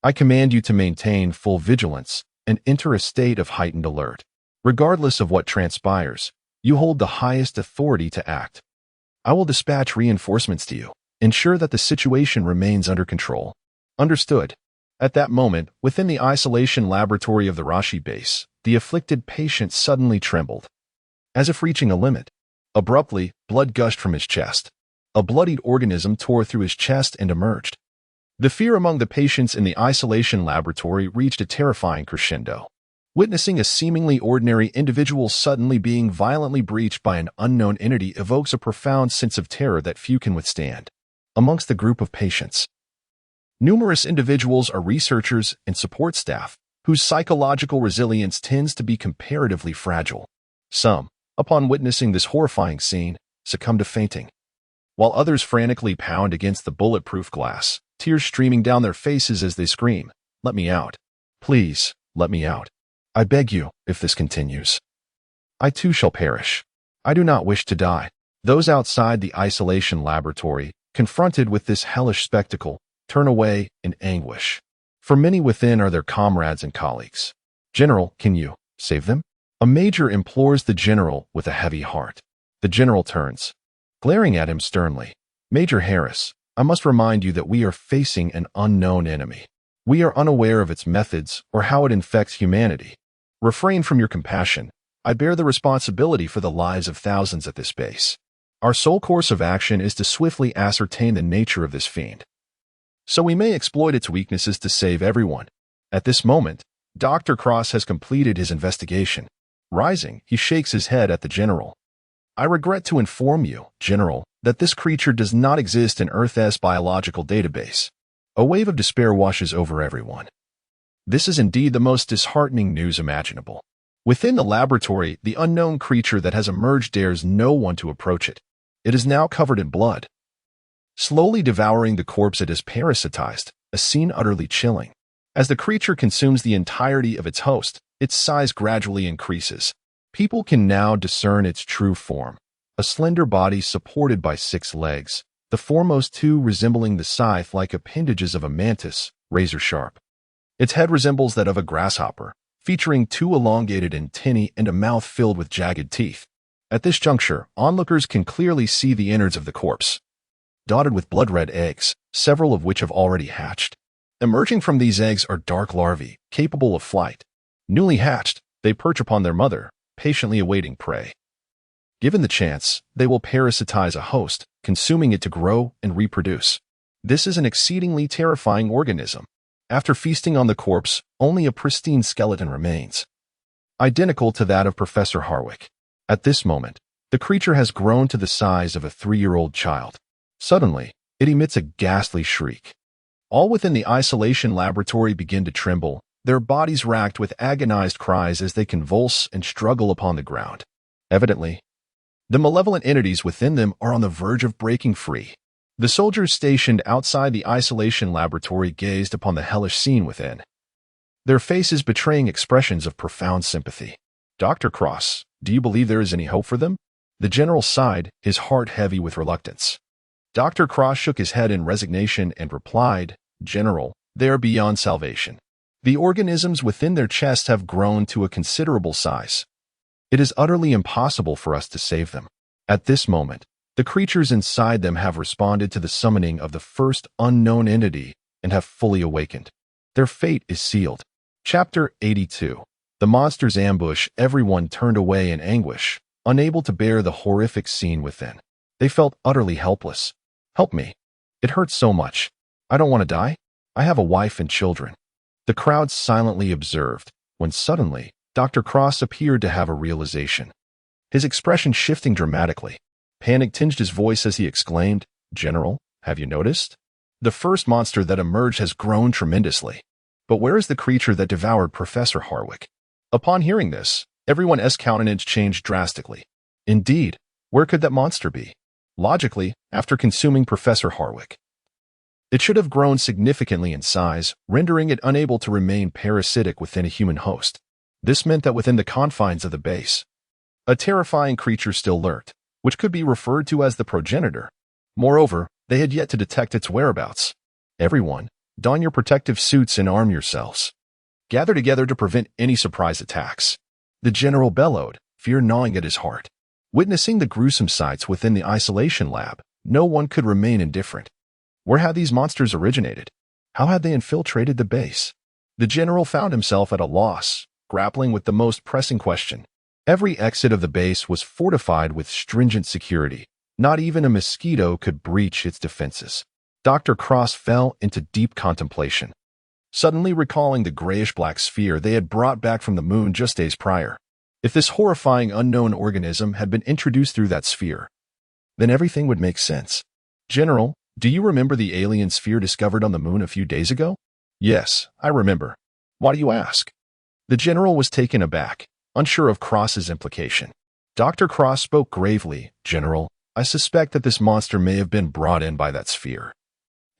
I command you to maintain full vigilance and enter a state of heightened alert. Regardless of what transpires, you hold the highest authority to act. I will dispatch reinforcements to you. Ensure that the situation remains under control. Understood. At that moment, within the isolation laboratory of the Rashi base, the afflicted patient suddenly trembled, as if reaching a limit. Abruptly, blood gushed from his chest. A bloodied organism tore through his chest and emerged. The fear among the patients in the isolation laboratory reached a terrifying crescendo. Witnessing a seemingly ordinary individual suddenly being violently breached by an unknown entity evokes a profound sense of terror that few can withstand. Amongst the group of patients, numerous individuals are researchers and support staff whose psychological resilience tends to be comparatively fragile. Some, upon witnessing this horrifying scene, succumb to fainting, while others frantically pound against the bulletproof glass, tears streaming down their faces as they scream, "Let me out. Please, let me out. I beg you, if this continues, I too shall perish. I do not wish to die." Those outside the isolation laboratory, confronted with this hellish spectacle, turn away in anguish. For many within are their comrades and colleagues. General, can you save them? A major implores the general with a heavy heart. The general turns, glaring at him sternly. "Major Harris, I must remind you that we are facing an unknown enemy. We are unaware of its methods or how it infects humanity. Refrain from your compassion. I bear the responsibility for the lives of thousands at this base. Our sole course of action is to swiftly ascertain the nature of this fiend, so we may exploit its weaknesses to save everyone." At this moment, Dr. Cross has completed his investigation. Rising, he shakes his head at the general. "I regret to inform you, General, that this creature does not exist in Earth's biological database." A wave of despair washes over everyone. This is indeed the most disheartening news imaginable. Within the laboratory, the unknown creature that has emerged dares no one to approach it. It is now covered in blood, slowly devouring the corpse it has parasitized, a scene utterly chilling. As the creature consumes the entirety of its host, its size gradually increases. People can now discern its true form: a slender body supported by 6 legs, the foremost 2 resembling the scythe-like appendages of a mantis, razor-sharp. Its head resembles that of a grasshopper, featuring 2 elongated antennae and a mouth filled with jagged teeth. At this juncture, onlookers can clearly see the innards of the corpse, dotted with blood-red eggs, several of which have already hatched. Emerging from these eggs are dark larvae, capable of flight. Newly hatched, they perch upon their mother, patiently awaiting prey. Given the chance, they will parasitize a host, consuming it to grow and reproduce. This is an exceedingly terrifying organism. After feasting on the corpse, only a pristine skeleton remains, identical to that of Professor Harwick. At this moment, the creature has grown to the size of a 3-year-old child. Suddenly, it emits a ghastly shriek. All within the isolation laboratory begin to tremble, their bodies racked with agonized cries as they convulse and struggle upon the ground. Evidently, the malevolent entities within them are on the verge of breaking free. The soldiers stationed outside the isolation laboratory gazed upon the hellish scene within, their faces betraying expressions of profound sympathy. "Dr. Cross, do you believe there is any hope for them?" The general sighed, his heart heavy with reluctance. Dr. Cross shook his head in resignation and replied, "General, they are beyond salvation. The organisms within their chests have grown to a considerable size. It is utterly impossible for us to save them. At this moment, the creatures inside them have responded to the summoning of the first unknown entity and have fully awakened. Their fate is sealed." Chapter 82. The monster's ambush, everyone turned away in anguish, unable to bear the horrific scene within. They felt utterly helpless. "Help me. It hurts so much. I don't want to die. I have a wife and children." The crowd silently observed, when suddenly, Dr. Cross appeared to have a realization. His expression shifting dramatically. Panic tinged his voice as he exclaimed, "General, have you noticed? The first monster that emerged has grown tremendously. But where is the creature that devoured Professor Harwick?" Upon hearing this, everyone's countenance changed drastically. Indeed, where could that monster be? Logically, after consuming Professor Harwick, it should have grown significantly in size, rendering it unable to remain parasitic within a human host. This meant that within the confines of the base, a terrifying creature still lurked, which could be referred to as the progenitor. Moreover, they had yet to detect its whereabouts. "Everyone, don your protective suits and arm yourselves. Gather together to prevent any surprise attacks." The general bellowed, fear gnawing at his heart. Witnessing the gruesome sights within the isolation lab, no one could remain indifferent. Where had these monsters originated? How had they infiltrated the base? The general found himself at a loss, grappling with the most pressing question. Every exit of the base was fortified with stringent security. Not even a mosquito could breach its defenses. Dr. Cross fell into deep contemplation, suddenly recalling the grayish-black sphere they had brought back from the moon just days prior. If this horrifying unknown organism had been introduced through that sphere, then everything would make sense. "General, do you remember the alien sphere discovered on the moon a few days ago?" "Yes, I remember. Why do you ask?" The general was taken aback, unsure of Cross's implication. Dr. Cross spoke gravely, "General, I suspect that this monster may have been brought in by that sphere.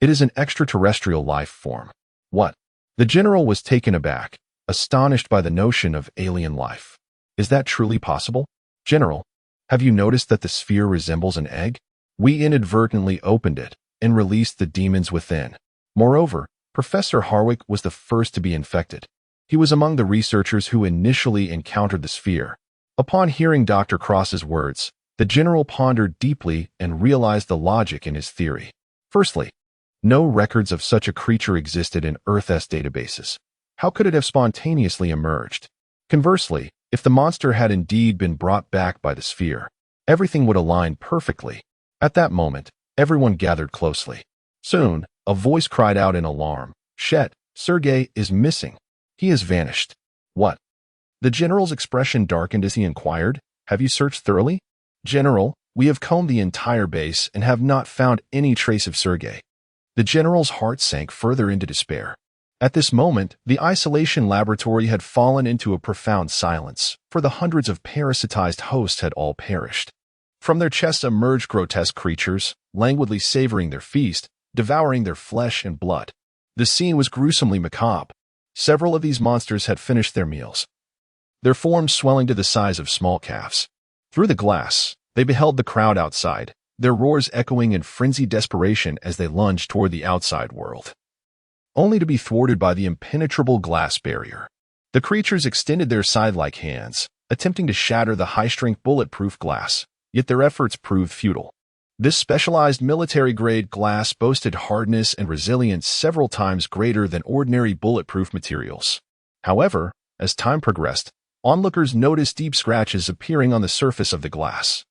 It is an extraterrestrial life form." "What?" The general was taken aback, astonished by the notion of alien life. "Is that truly possible?" "General, have you noticed that the sphere resembles an egg? We inadvertently opened it and released the demons within. Moreover, Professor Harwick was the first to be infected. He was among the researchers who initially encountered the sphere." Upon hearing Dr. Cross's words, the general pondered deeply and realized the logic in his theory. Firstly, no records of such a creature existed in Earth's databases. How could it have spontaneously emerged? Conversely, if the monster had indeed been brought back by the sphere, everything would align perfectly. At that moment, everyone gathered closely. Soon, a voice cried out in alarm, "Shet, Sergei is missing. He has vanished." "What?" The general's expression darkened as he inquired, "Have you searched thoroughly?" "General, we have combed the entire base and have not found any trace of Sergei." The general's heart sank further into despair. At this moment, the isolation laboratory had fallen into a profound silence, for the hundreds of parasitized hosts had all perished. From their chests emerged grotesque creatures, languidly savoring their feast, devouring their flesh and blood. The scene was gruesomely macabre. Several of these monsters had finished their meals, their forms swelling to the size of small calves. Through the glass, they beheld the crowd outside, their roars echoing in frenzied desperation as they lunged toward the outside world, only to be thwarted by the impenetrable glass barrier. The creatures extended their scythe-like hands, attempting to shatter the high-strength bulletproof glass, yet their efforts proved futile. This specialized military-grade glass boasted hardness and resilience several times greater than ordinary bulletproof materials. However, as time progressed, onlookers noticed deep scratches appearing on the surface of the glass,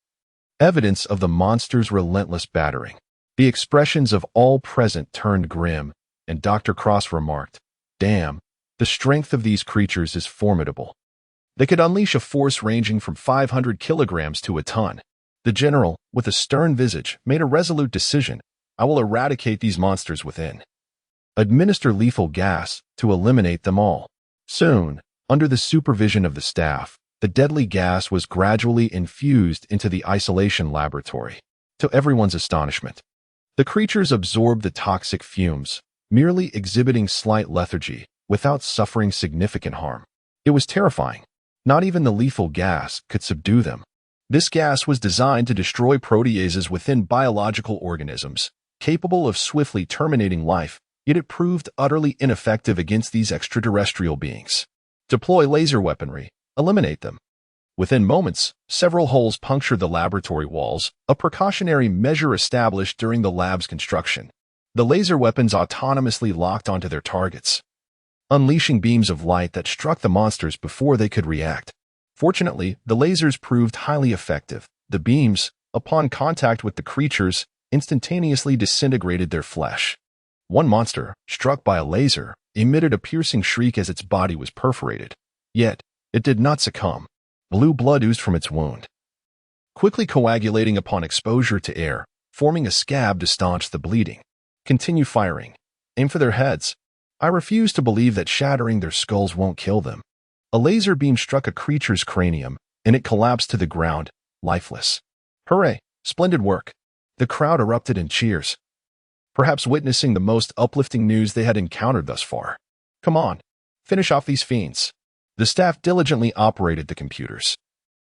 evidence of the monster's relentless battering. The expressions of all present turned grim, and Dr. Cross remarked, "Damn, the strength of these creatures is formidable. They could unleash a force ranging from 500 kilograms to a ton." The general, with a stern visage, made a resolute decision. "I will eradicate these monsters within. Administer lethal gas to eliminate them all." Soon, under the supervision of the staff, the deadly gas was gradually infused into the isolation laboratory. To everyone's astonishment, the creatures absorbed the toxic fumes, merely exhibiting slight lethargy, without suffering significant harm. It was terrifying. Not even the lethal gas could subdue them. This gas was designed to destroy proteases within biological organisms, capable of swiftly terminating life, yet it proved utterly ineffective against these extraterrestrial beings. Deploy laser weaponry. Eliminate them. Within moments, several holes punctured the laboratory walls, a precautionary measure established during the lab's construction. The laser weapons autonomously locked onto their targets, unleashing beams of light that struck the monsters before they could react. Fortunately, the lasers proved highly effective. The beams, upon contact with the creatures, instantaneously disintegrated their flesh. One monster, struck by a laser, emitted a piercing shriek as its body was perforated. Yet, it did not succumb. Blue blood oozed from its wound, quickly coagulating upon exposure to air, forming a scab to staunch the bleeding. Continue firing. Aim for their heads. I refuse to believe that shattering their skulls won't kill them. A laser beam struck a creature's cranium, and it collapsed to the ground, lifeless. Hooray! Splendid work. The crowd erupted in cheers, perhaps witnessing the most uplifting news they had encountered thus far. Come on, finish off these fiends. The staff diligently operated the computers,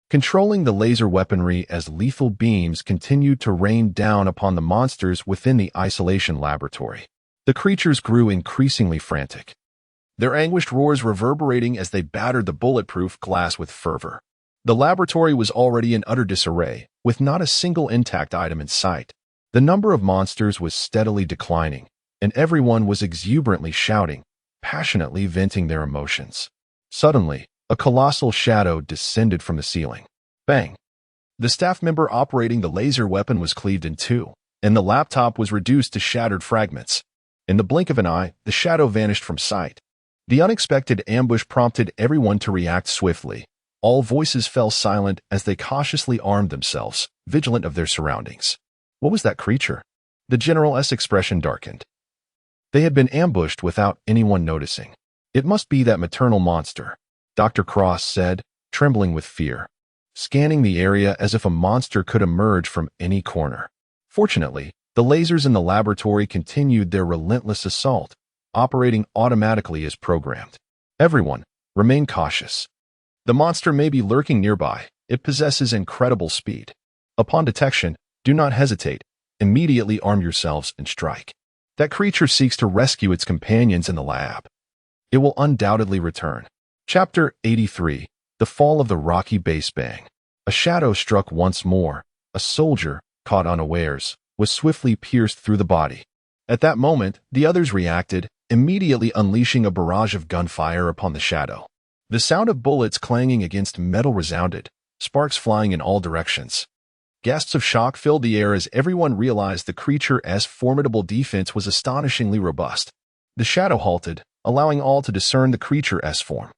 controlling the laser weaponry as lethal beams continued to rain down upon the monsters within the isolation laboratory. The creatures grew increasingly frantic, their anguished roars reverberating as they battered the bulletproof glass with fervor. The laboratory was already in utter disarray, with not a single intact item in sight. The number of monsters was steadily declining, and everyone was exuberantly shouting, passionately venting their emotions. Suddenly, a colossal shadow descended from the ceiling. Bang! The staff member operating the laser weapon was cleaved in two, and the laptop was reduced to shattered fragments. In the blink of an eye, the shadow vanished from sight. The unexpected ambush prompted everyone to react swiftly. All voices fell silent as they cautiously armed themselves, vigilant of their surroundings. What was that creature? The General's expression darkened. They had been ambushed without anyone noticing. It must be that maternal monster, Dr. Cross said, trembling with fear, scanning the area as if a monster could emerge from any corner. Fortunately, the lasers in the laboratory continued their relentless assault, operating automatically as programmed. Everyone, remain cautious. The monster may be lurking nearby. It possesses incredible speed. Upon detection, do not hesitate. Immediately arm yourselves and strike. That creature seeks to rescue its companions in the lab. It will undoubtedly return. Chapter 83. The Fall of the Rocky Base Bang. A shadow struck once more. A soldier, caught unawares, was swiftly pierced through the body. At that moment, the others reacted, immediately unleashing a barrage of gunfire upon the shadow. The sound of bullets clanging against metal resounded, sparks flying in all directions. Gasps of shock filled the air as everyone realized the creature's formidable defense was astonishingly robust. The shadow halted, allowing all to discern the creature's form.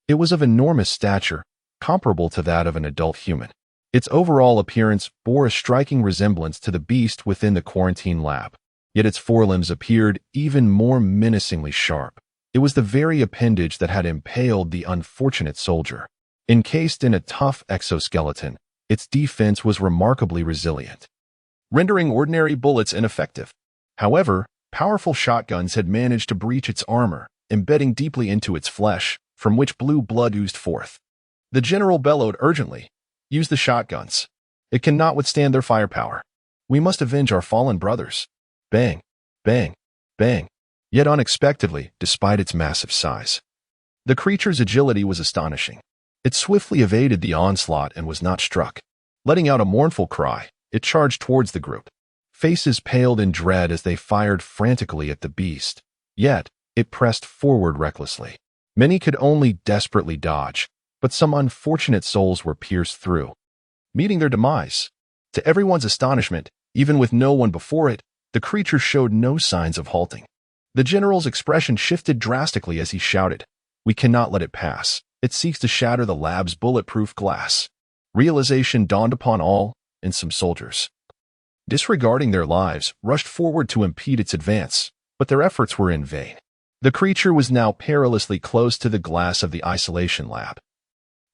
It was of enormous stature, comparable to that of an adult human. Its overall appearance bore a striking resemblance to the beast within the quarantine lab. Yet its forelimbs appeared even more menacingly sharp. It was the very appendage that had impaled the unfortunate soldier. Encased in a tough exoskeleton, its defense was remarkably resilient, rendering ordinary bullets ineffective. However, powerful shotguns had managed to breach its armor, embedding deeply into its flesh, from which blue blood oozed forth. The general bellowed urgently, "Use the shotguns. It cannot withstand their firepower. We must avenge our fallen brothers." Bang, bang, bang. Yet unexpectedly, despite its massive size, the creature's agility was astonishing. It swiftly evaded the onslaught and was not struck. Letting out a mournful cry, it charged towards the group. Faces paled in dread as they fired frantically at the beast. Yet, it pressed forward recklessly. Many could only desperately dodge, but some unfortunate souls were pierced through, meeting their demise. To everyone's astonishment, even with no one before it, the creature showed no signs of halting. The general's expression shifted drastically as he shouted, "We cannot let it pass. It seeks to shatter the lab's bulletproof glass." Realization dawned upon all, and some soldiers, disregarding their lives, rushed forward to impede its advance, but their efforts were in vain. The creature was now perilously close to the glass of the isolation lab,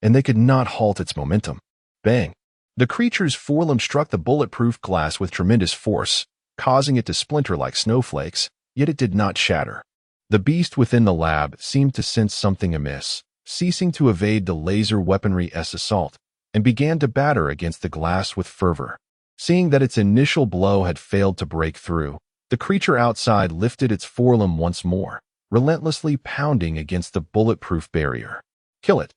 and they could not halt its momentum. Bang! The creature's forelimb struck the bulletproof glass with tremendous force, causing it to splinter like snowflakes, yet it did not shatter. The beast within the lab seemed to sense something amiss, ceasing to evade the laser weaponry's assault, and began to batter against the glass with fervor. Seeing that its initial blow had failed to break through, the creature outside lifted its forelimb once more, relentlessly pounding against the bulletproof barrier. "Kill it,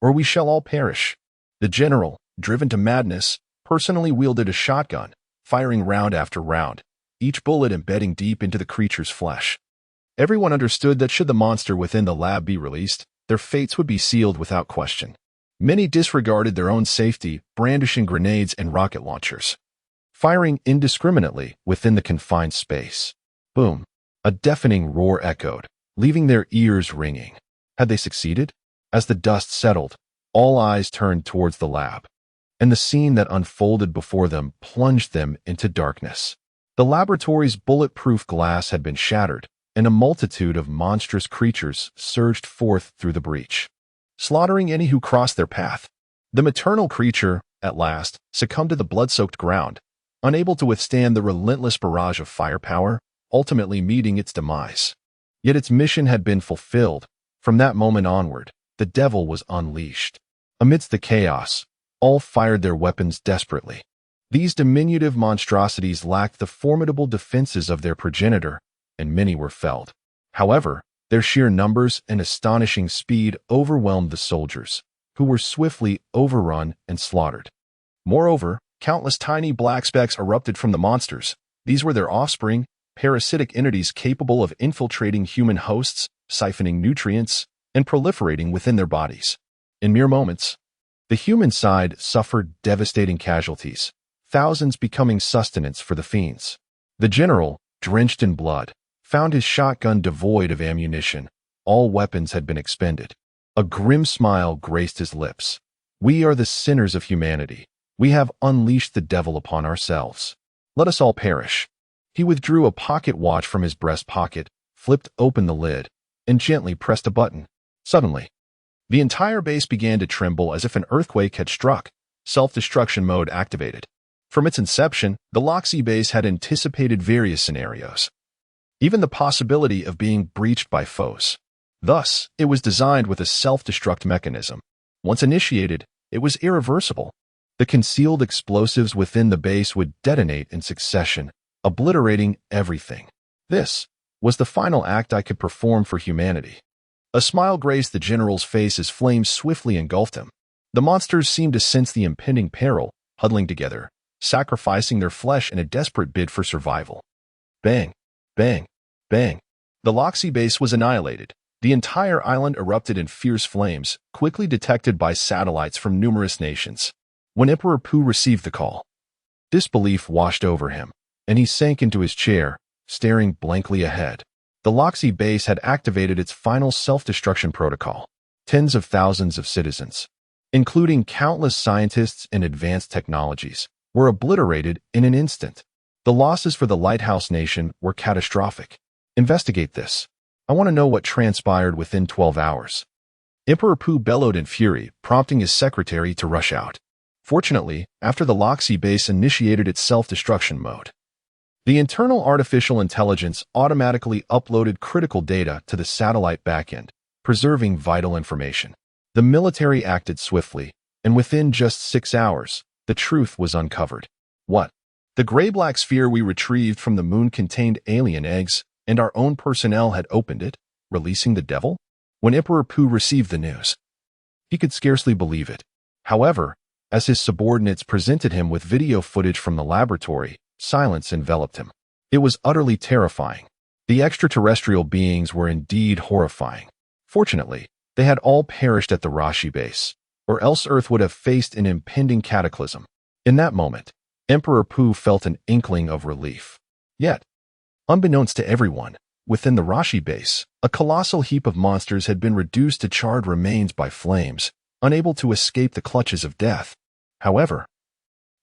or we shall all perish." The general, driven to madness, personally wielded a shotgun, firing round after round, each bullet embedding deep into the creature's flesh. Everyone understood that should the monster within the lab be released, their fates would be sealed without question. Many disregarded their own safety, brandishing grenades and rocket launchers, firing indiscriminately within the confined space. Boom! A deafening roar echoed, leaving their ears ringing. Had they succeeded? As the dust settled, all eyes turned towards the lab, and the scene that unfolded before them plunged them into darkness. The laboratory's bulletproof glass had been shattered, and a multitude of monstrous creatures surged forth through the breach, slaughtering any who crossed their path. The maternal creature, at last, succumbed to the blood-soaked ground, unable to withstand the relentless barrage of firepower, ultimately meeting its demise. Yet its mission had been fulfilled. From that moment onward, the devil was unleashed. Amidst the chaos, all fired their weapons desperately. These diminutive monstrosities lacked the formidable defenses of their progenitor, and many were felled. However, their sheer numbers and astonishing speed overwhelmed the soldiers, who were swiftly overrun and slaughtered. Moreover, countless tiny black specks erupted from the monsters. These were their offspring, parasitic entities capable of infiltrating human hosts, siphoning nutrients, and proliferating within their bodies. In mere moments, the human side suffered devastating casualties, thousands becoming sustenance for the fiends. The general, drenched in blood, found his shotgun devoid of ammunition. All weapons had been expended. A grim smile graced his lips. We are the sinners of humanity. We have unleashed the devil upon ourselves. Let us all perish. He withdrew a pocket watch from his breast pocket, flipped open the lid, and gently pressed a button. Suddenly, the entire base began to tremble as if an earthquake had struck. Self-destruction mode activated. From its inception, the Loxy base had anticipated various scenarios, even the possibility of being breached by foes. Thus, it was designed with a self-destruct mechanism. Once initiated, it was irreversible. The concealed explosives within the base would detonate in succession, obliterating everything. This was the final act I could perform for humanity. A smile graced the general's face as flames swiftly engulfed him. The monsters seemed to sense the impending peril, huddling together, sacrificing their flesh in a desperate bid for survival. Bang! Bang! Bang! The Loxy base was annihilated. The entire island erupted in fierce flames, quickly detected by satellites from numerous nations. When Emperor Pu received the call, disbelief washed over him, and he sank into his chair, staring blankly ahead. The Loxy base had activated its final self-destruction protocol. Tens of thousands of citizens, including countless scientists and advanced technologies, were obliterated in an instant. The losses for the Lighthouse Nation were catastrophic. Investigate this. I want to know what transpired within 12 hours. Emperor Pu bellowed in fury, prompting his secretary to rush out. Fortunately, after the Loxy base initiated its self-destruction mode, the internal artificial intelligence automatically uploaded critical data to the satellite backend, preserving vital information. The military acted swiftly, and within just 6 hours, the truth was uncovered. What? The gray-black sphere we retrieved from the moon contained alien eggs, and our own personnel had opened it, releasing the devil? When Emperor Pu received the news, he could scarcely believe it. However, as his subordinates presented him with video footage from the laboratory, silence enveloped him. It was utterly terrifying. The extraterrestrial beings were indeed horrifying. Fortunately, they had all perished at the Rashi base, or else Earth would have faced an impending cataclysm. In that moment, Emperor Pu felt an inkling of relief. Yet, unbeknownst to everyone, within the Rashi base, a colossal heap of monsters had been reduced to charred remains by flames, unable to escape the clutches of death. However,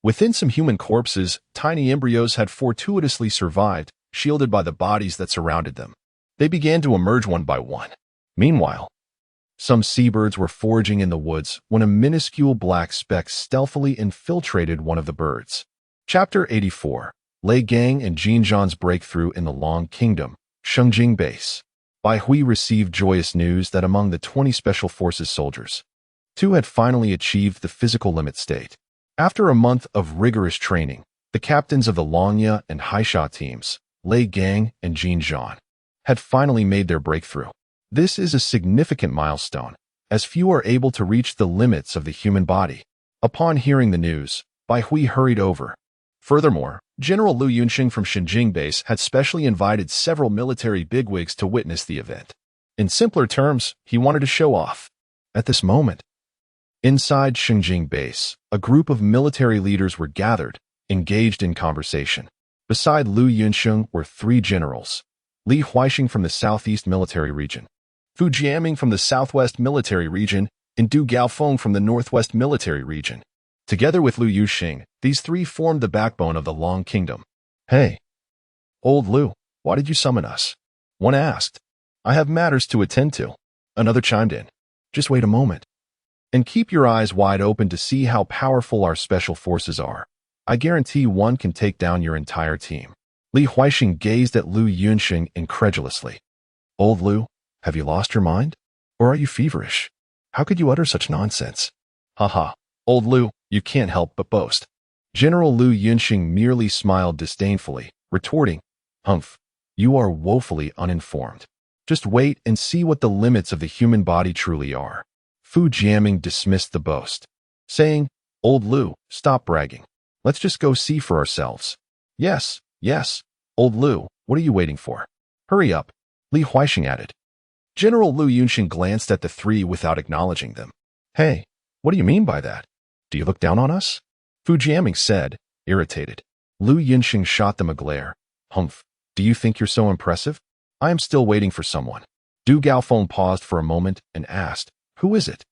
within some human corpses, tiny embryos had fortuitously survived, shielded by the bodies that surrounded them. They began to emerge one by one. Meanwhile, some seabirds were foraging in the woods when a minuscule black speck stealthily infiltrated one of the birds. Chapter 84. Lei Gang and Jin Zhan's Breakthrough in the Long Kingdom, Shengjing Base. Bai Hui received joyous news that among the 20 Special Forces soldiers, 2 had finally achieved the physical limit state. After a month of rigorous training, the captains of the Longya and Haisha teams, Lei Gang and Jin Zhan, had finally made their breakthrough. This is a significant milestone, as few are able to reach the limits of the human body. Upon hearing the news, Bai Hui hurried over. Furthermore, General Liu Yunxing from Xinjing Base had specially invited several military bigwigs to witness the event. In simpler terms, he wanted to show off. At this moment, inside Xinjing Base, a group of military leaders were gathered, engaged in conversation. Beside Liu Yunxing were three generals: Li Huaixing from the Southeast Military Region, Fu Jiaming from the Southwest Military Region, and Du Gaofeng from the Northwest Military Region. Together with Liu Yuxing, these three formed the backbone of the Long Kingdom. "Hey, old Liu, why did you summon us?" one asked. "I have matters to attend to." Another chimed in. "Just wait a moment. And keep your eyes wide open to see how powerful our special forces are. I guarantee one can take down your entire team." Li Huaixing gazed at Liu Yunxing incredulously. "Old Liu, have you lost your mind? Or are you feverish? How could you utter such nonsense?" "Haha, old Liu, you can't help but boast." General Liu Yunxing merely smiled disdainfully, retorting, "Humph, you are woefully uninformed. Just wait and see what the limits of the human body truly are." Fu Jiaming dismissed the boast, saying, "Old Liu, stop bragging. Let's just go see for ourselves." Yes, old Liu, what are you waiting for? Hurry up," Li Huaixing added. General Liu Yunxing glanced at the three without acknowledging them. "Hey, what do you mean by that? Do you look down on us?" Fu Jiaming said, irritated. Liu Yunxing shot them a glare. "Humph, do you think you're so impressive? I am still waiting for someone." Du Gaofeng paused for a moment and asked, "Who is it?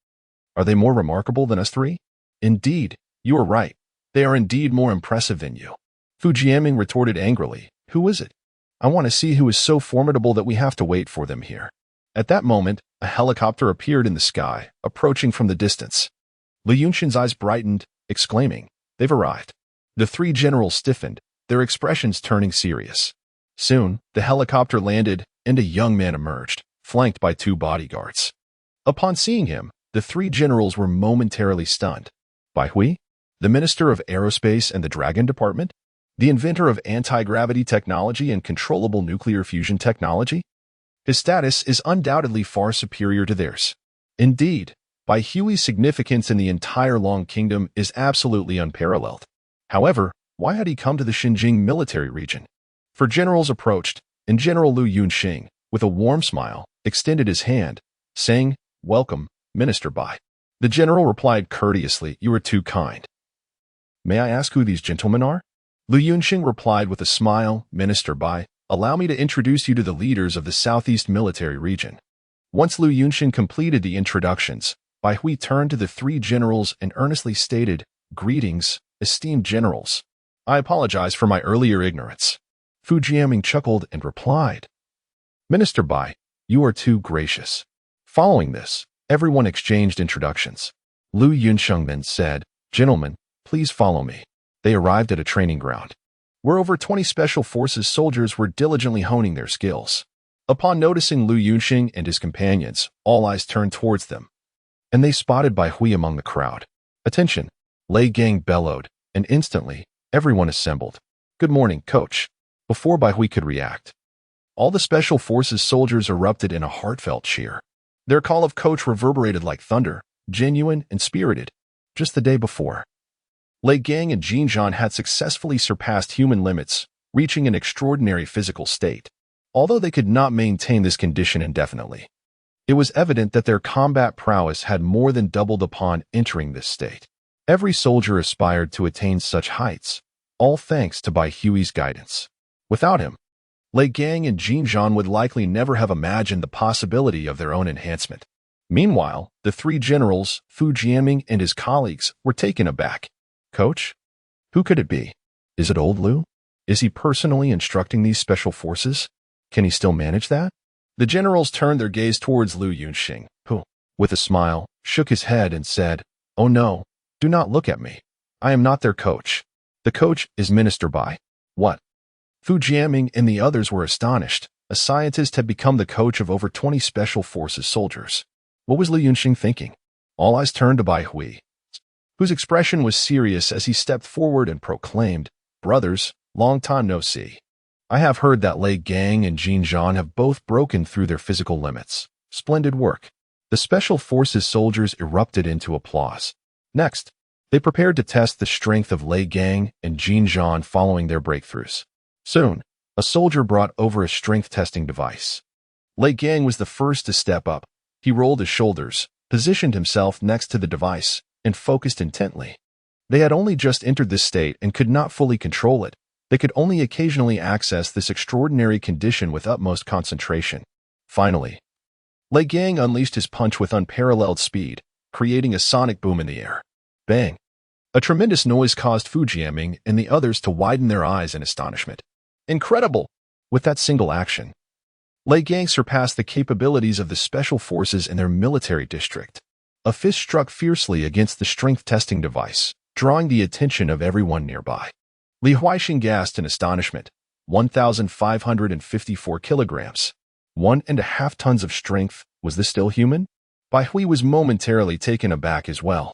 Are they more remarkable than us three?" "Indeed, you are right. They are indeed more impressive than you." Fu Jiaming retorted angrily, "Who is it? I want to see who is so formidable that we have to wait for them here." At that moment, a helicopter appeared in the sky, approaching from the distance. Liu Yunxing's eyes brightened, exclaiming, "They've arrived." The three generals stiffened, their expressions turning serious. Soon, the helicopter landed, and a young man emerged, flanked by two bodyguards. Upon seeing him, the three generals were momentarily stunned. Bai Hui, the Minister of Aerospace and the Dragon Department? The inventor of anti-gravity technology and controllable nuclear fusion technology? His status is undoubtedly far superior to theirs. Indeed, Bai Hui's significance in the entire Long Kingdom is absolutely unparalleled. However, why had he come to the Xinjing military region? For generals approached, and General Liu Yunxing, with a warm smile, extended his hand, saying, "Welcome, Minister Bai." The general replied courteously, "You are too kind." "May I ask who these gentlemen are?" Liu Yunxing replied with a smile, "Minister Bai, allow me to introduce you to the leaders of the Southeast Military Region." Once Liu Yunxing completed the introductions, Bai Hui turned to the three generals and earnestly stated, "Greetings, esteemed generals. I apologize for my earlier ignorance." Fu Jiaming chuckled and replied, "Minister Bai, you are too gracious." Following this, everyone exchanged introductions. Liu Yunxing then said, "Gentlemen, please follow me." They arrived at a training ground, where over 20 Special Forces soldiers were diligently honing their skills. Upon noticing Liu Yunxing and his companions, all eyes turned towards them, and they spotted Bai Hui among the crowd. "Attention!" Lei Gang bellowed, and instantly, everyone assembled. "Good morning, coach." Before Bai Hui could react, all the Special Forces soldiers erupted in a heartfelt cheer. Their call of coach reverberated like thunder, genuine and spirited. Just the day before, Lei Gang and Jin Zhan had successfully surpassed human limits, reaching an extraordinary physical state. Although they could not maintain this condition indefinitely, it was evident that their combat prowess had more than doubled upon entering this state. Every soldier aspired to attain such heights, all thanks to Bai Hui's guidance. Without him, Lei Gang and Jin Zhan would likely never have imagined the possibility of their own enhancement. Meanwhile, the three generals, Fu Jiaming and his colleagues, were taken aback. "Coach? Who could it be? Is it old Liu? Is he personally instructing these special forces? Can he still manage that?" The generals turned their gaze towards Liu Yunxing, who, with a smile, shook his head and said, "Oh no, do not look at me. I am not their coach. The coach is Minister Bai." "What?" Fu Jiaming and the others were astonished. A scientist had become the coach of over 20 Special Forces soldiers. What was Liu Yunxing thinking? All eyes turned to Bai Hui, whose expression was serious as he stepped forward and proclaimed, "Brothers, long time no see. I have heard that Lei Gang and Jin Zhan have both broken through their physical limits. Splendid work." The Special Forces soldiers erupted into applause. Next, They prepared to test the strength of Lei Gang and Jin Zhan following their breakthroughs. Soon, a soldier brought over a strength testing device. Lei Gang was the first to step up. He rolled his shoulders, positioned himself next to the device, and focused intently. They had only just entered this state and could not fully control it. They could only occasionally access this extraordinary condition with utmost concentration. Finally, Lei Gang unleashed his punch with unparalleled speed, creating a sonic boom in the air. Bang! A tremendous noise caused Fujiaming and the others to widen their eyes in astonishment. Incredible! With that single action, Lei Gang surpassed the capabilities of the special forces in their military district. A fist struck fiercely against the strength testing device, drawing the attention of everyone nearby. Li Huaixing gasped in astonishment. 1,554 kilograms. 1.5 tons of strength. Was this still human? Bai Hui was momentarily taken aback as well.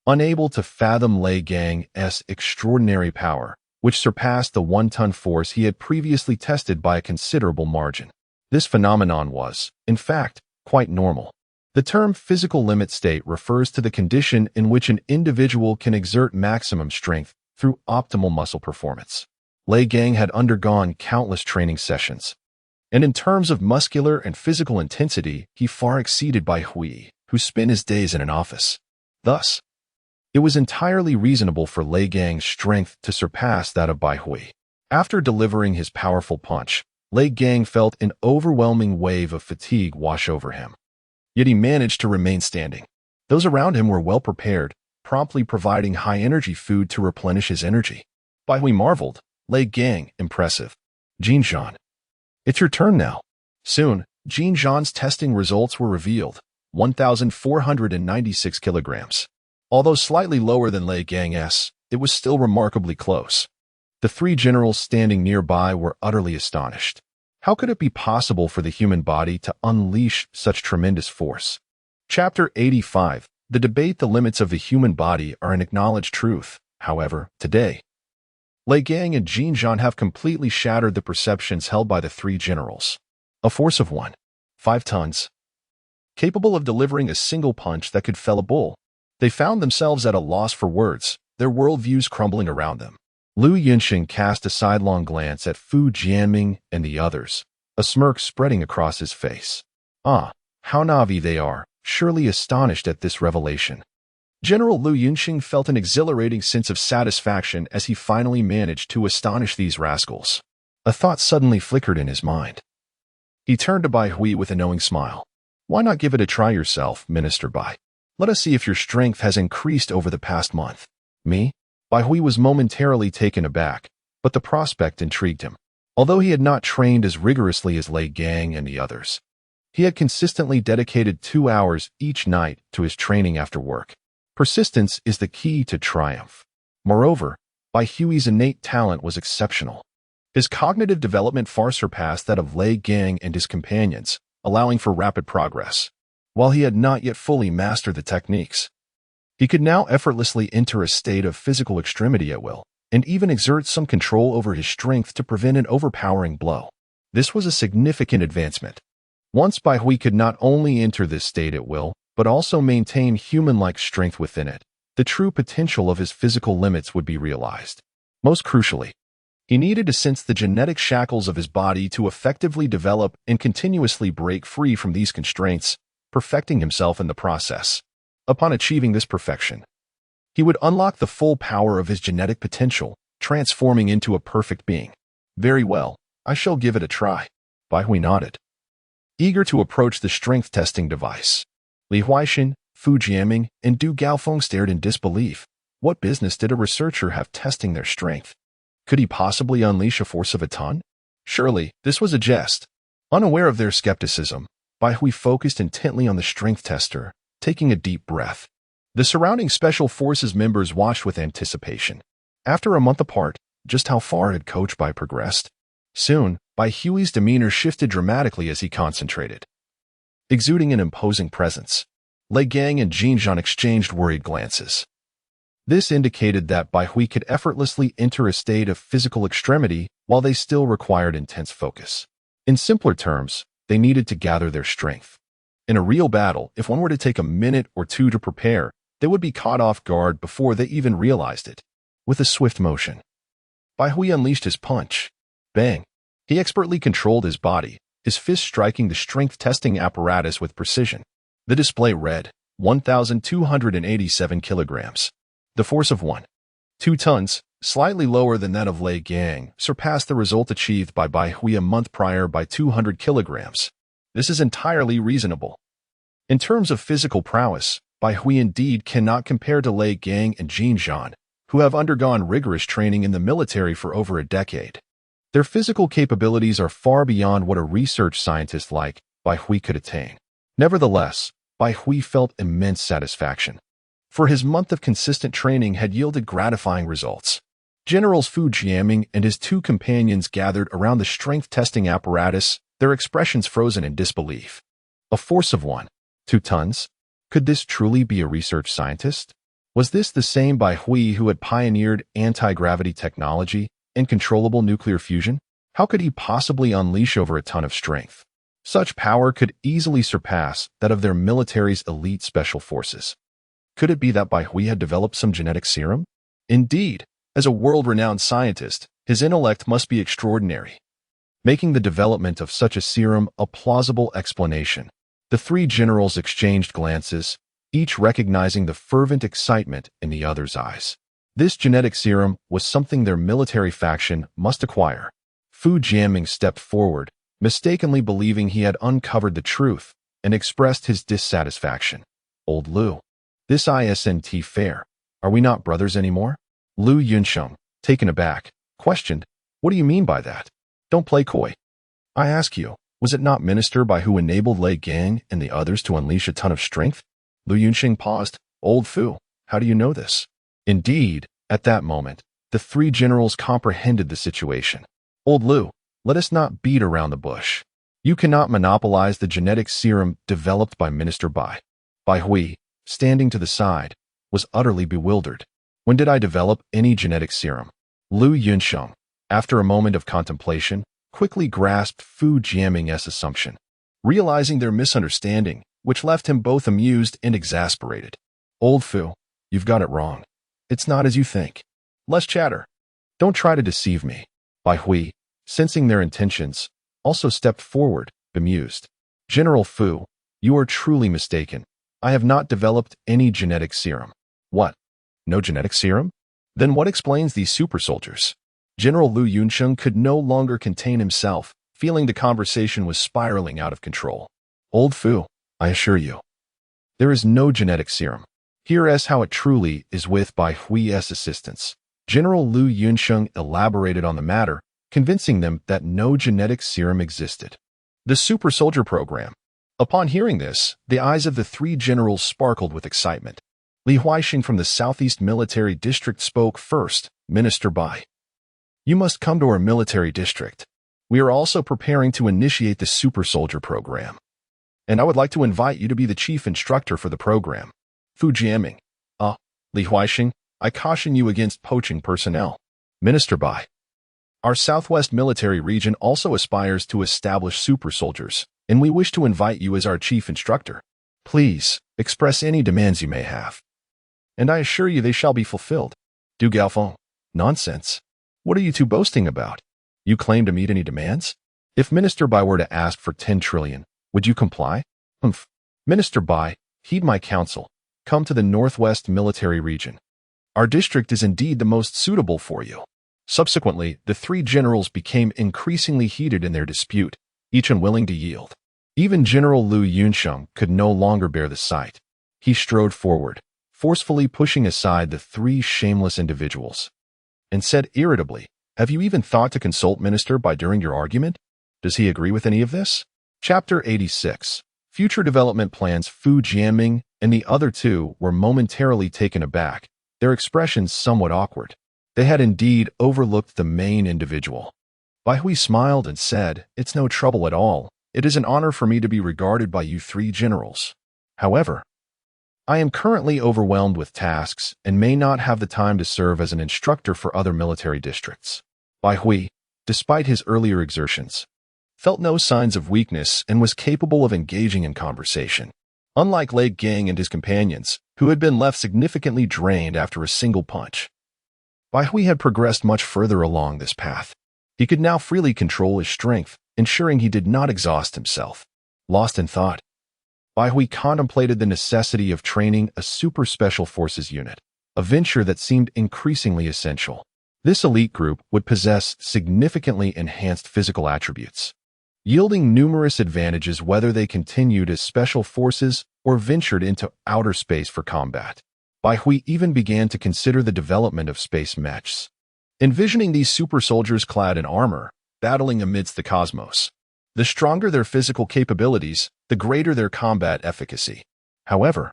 Unable to fathom Lei Gang's extraordinary power, which surpassed the 1-ton force he had previously tested by a considerable margin. This phenomenon was, in fact, quite normal. The term physical limit state refers to the condition in which an individual can exert maximum strength through optimal muscle performance. Lei Gang had undergone countless training sessions, and in terms of muscular and physical intensity, he far exceeded Bai Hui, who spent his days in an office. Thus, it was entirely reasonable for Lei Gang's strength to surpass that of Bai Hui. After delivering his powerful punch, Lei Gang felt an overwhelming wave of fatigue wash over him. Yet he managed to remain standing. Those around him were well prepared, promptly providing high-energy food to replenish his energy. Bai Hui marveled. Lei Gang, impressive. Jin Zhan. It's your turn now. Soon, Jin Zhan's testing results were revealed. 1,496 kilograms. Although slightly lower than Lei Gang's, it was still remarkably close. The three generals standing nearby were utterly astonished. How could it be possible for the human body to unleash such tremendous force? Chapter 85. The debate. The limits of the human body are an acknowledged truth. However, today, Lei Gang and Jin Zhan have completely shattered the perceptions held by the three generals. A force of 1.5 tons, capable of delivering a single punch that could fell a bull. They found themselves at a loss for words, their worldviews crumbling around them. Lu Yunxing cast a sidelong glance at Fu Jianming and the others, a smirk spreading across his face. Ah, how naive they are, surely astonished at this revelation. General Lu Yunxing felt an exhilarating sense of satisfaction as he finally managed to astonish these rascals. A thought suddenly flickered in his mind. He turned to Bai Hui with a knowing smile. Why not give it a try yourself, Minister Bai? Let us see if your strength has increased over the past month. Me? Bai Hui was momentarily taken aback, but the prospect intrigued him. Although he had not trained as rigorously as Lei Gang and the others, he had consistently dedicated 2 hours each night to his training after work. Persistence is the key to triumph. Moreover, Bai Hui's innate talent was exceptional. His cognitive development far surpassed that of Lei Gang and his companions, allowing for rapid progress. While he had not yet fully mastered the techniques, he could now effortlessly enter a state of physical extremity at will, and even exert some control over his strength to prevent an overpowering blow. This was a significant advancement. Once Bai Hui could not only enter this state at will, but also maintain human-like strength within it, the true potential of his physical limits would be realized. Most crucially, he needed to sense the genetic shackles of his body to effectively develop and continuously break free from these constraints, perfecting himself in the process. Upon achieving this perfection, he would unlock the full power of his genetic potential, transforming into a perfect being. Very well, I shall give it a try. Bai Hui nodded, eager to approach the strength testing device. Li Huaixin, Fu Jianming, and Du Gaofeng stared in disbelief. What business did a researcher have testing their strength? Could he possibly unleash a force of a ton? Surely, this was a jest. Unaware of their skepticism, Bai Hui focused intently on the strength tester, taking a deep breath. The surrounding Special Forces members watched with anticipation. After a month apart, just how far had Coach Bai progressed? Soon, Bai Hui's demeanor shifted dramatically as he concentrated, exuding an imposing presence. Lei Gang and Jin Zhan exchanged worried glances. This indicated that Bai Hui could effortlessly enter a state of physical extremity while they still required intense focus. In simpler terms, they needed to gather their strength. In a real battle, if one were to take a minute or two to prepare, they would be caught off guard before they even realized it. With a swift motion, Bai Hui unleashed his punch. Bang! He expertly controlled his body, his fist striking the strength testing apparatus with precision. The display read, 1,287 kilograms. The force of 2 tons, slightly lower than that of Lei Gang, surpassed the result achieved by Bai Hui a month prior by 200 kilograms. This is entirely reasonable. In terms of physical prowess, Bai Hui indeed cannot compare to Lei Gang and Jin Zhan, who have undergone rigorous training in the military for over a decade. Their physical capabilities are far beyond what a research scientist like Bai Hui could attain. Nevertheless, Bai Hui felt immense satisfaction, for his month of consistent training had yielded gratifying results. Generals Fu Jiaming and his 2 companions gathered around the strength testing apparatus, their expressions frozen in disbelief. A force of 2 tons? Could this truly be a research scientist? Was this the same Bai Hui who had pioneered anti-gravity technology and controllable nuclear fusion? How could he possibly unleash over a ton of strength? Such power could easily surpass that of their military's elite special forces. Could it be that Bai Hui had developed some genetic serum? Indeed, as a world-renowned scientist, his intellect must be extraordinary, making the development of such a serum a plausible explanation. The 3 generals exchanged glances, each recognizing the fervent excitement in the other's eyes. This genetic serum was something their military faction must acquire. Fu Jiaming stepped forward, mistakenly believing he had uncovered the truth, and expressed his dissatisfaction. Old Lu, this isn't fair. Are we not brothers anymore? Lu Yunsheng, taken aback, questioned, what do you mean by that? Don't play coy. I ask you, was it not Minister Bai who enabled Lei Gang and the others to unleash a ton of strength? Lu Yunsheng paused. Old Fu, how do you know this? Indeed, at that moment, the 3 generals comprehended the situation. Old Lu, let us not beat around the bush. You cannot monopolize the genetic serum developed by Minister Bai. Bai Hui, standing to the side, was utterly bewildered. When did I develop any genetic serum? Lu Yunsheng, after a moment of contemplation, quickly grasped Fu Jiaming's assumption, realizing their misunderstanding, which left him both amused and exasperated. Old Fu, you've got it wrong. It's not as you think. Less chatter. Don't try to deceive me. Bai Hui, sensing their intentions, also stepped forward, bemused. General Fu, you are truly mistaken. I have not developed any genetic serum. What? No genetic serum? Then what explains these super soldiers? General Lu Yunsheng could no longer contain himself, feeling the conversation was spiraling out of control. Old Fu, I assure you, there is no genetic serum. Here's how it truly is with Bai Hui's assistance. General Lu Yunsheng elaborated on the matter, convincing them that no genetic serum existed. The super soldier program. Upon hearing this, the eyes of the 3 generals sparkled with excitement. Li Huaixing from the Southeast Military District spoke first. Minister Bai, you must come to our military district. We are also preparing to initiate the super soldier program, and I would like to invite you to be the chief instructor for the program. Fu Jiaming. Li Huaixing, I caution you against poaching personnel. Minister Bai, our Southwest Military Region also aspires to establish super soldiers, and we wish to invite you as our chief instructor. Please, express any demands you may have, and I assure you they shall be fulfilled. Du Gaofeng. Nonsense. What are you two boasting about? You claim to meet any demands? If Minister Bai were to ask for 10 trillion, would you comply? Humph. Minister Bai, heed my counsel. Come to the Northwest Military Region. Our district is indeed the most suitable for you. Subsequently, the 3 generals became increasingly heated in their dispute, each unwilling to yield. Even General Lu Yunsheng could no longer bear the sight. He strode forward, forcefully pushing aside the 3 shameless individuals, and said irritably, have you even thought to consult Minister Bai during your argument? Does he agree with any of this? Chapter 86. Future Development Plans. Fu Jiaming and the other 2 were momentarily taken aback, their expressions somewhat awkward. They had indeed overlooked the main individual. Bai Hui smiled and said, it's no trouble at all. It is an honor for me to be regarded by you 3 generals. However, I am currently overwhelmed with tasks and may not have the time to serve as an instructor for other military districts. Bai Hui, despite his earlier exertions, felt no signs of weakness and was capable of engaging in conversation. Unlike Lei Gang and his companions, who had been left significantly drained after a single punch. Bai Hui had progressed much further along this path. He could now freely control his strength, ensuring he did not exhaust himself. Lost in thought, Bai Hui contemplated the necessity of training a super special forces unit, a venture that seemed increasingly essential. This elite group would possess significantly enhanced physical attributes, yielding numerous advantages whether they continued as special forces or ventured into outer space for combat. Bai Hui even began to consider the development of space mechs, envisioning these super soldiers clad in armor, battling amidst the cosmos. The stronger their physical capabilities, the greater their combat efficacy. However,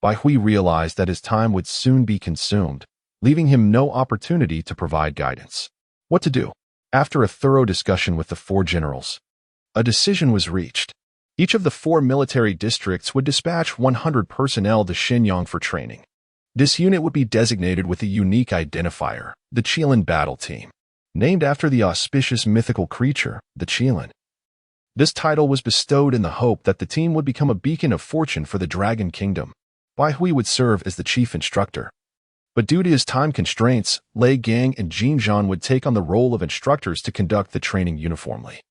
Bai Hui realized that his time would soon be consumed, leaving him no opportunity to provide guidance. What to do? After a thorough discussion with the 4 generals, a decision was reached. Each of the 4 military districts would dispatch 100 personnel to Shenyang for training. This unit would be designated with a unique identifier, the Qilin Battle Team, named after the auspicious mythical creature, the Qilin. This title was bestowed in the hope that the team would become a beacon of fortune for the Dragon Kingdom. Bai Hui would serve as the chief instructor. But due to his time constraints, Lei Gang and Jin Zhan would take on the role of instructors to conduct the training uniformly.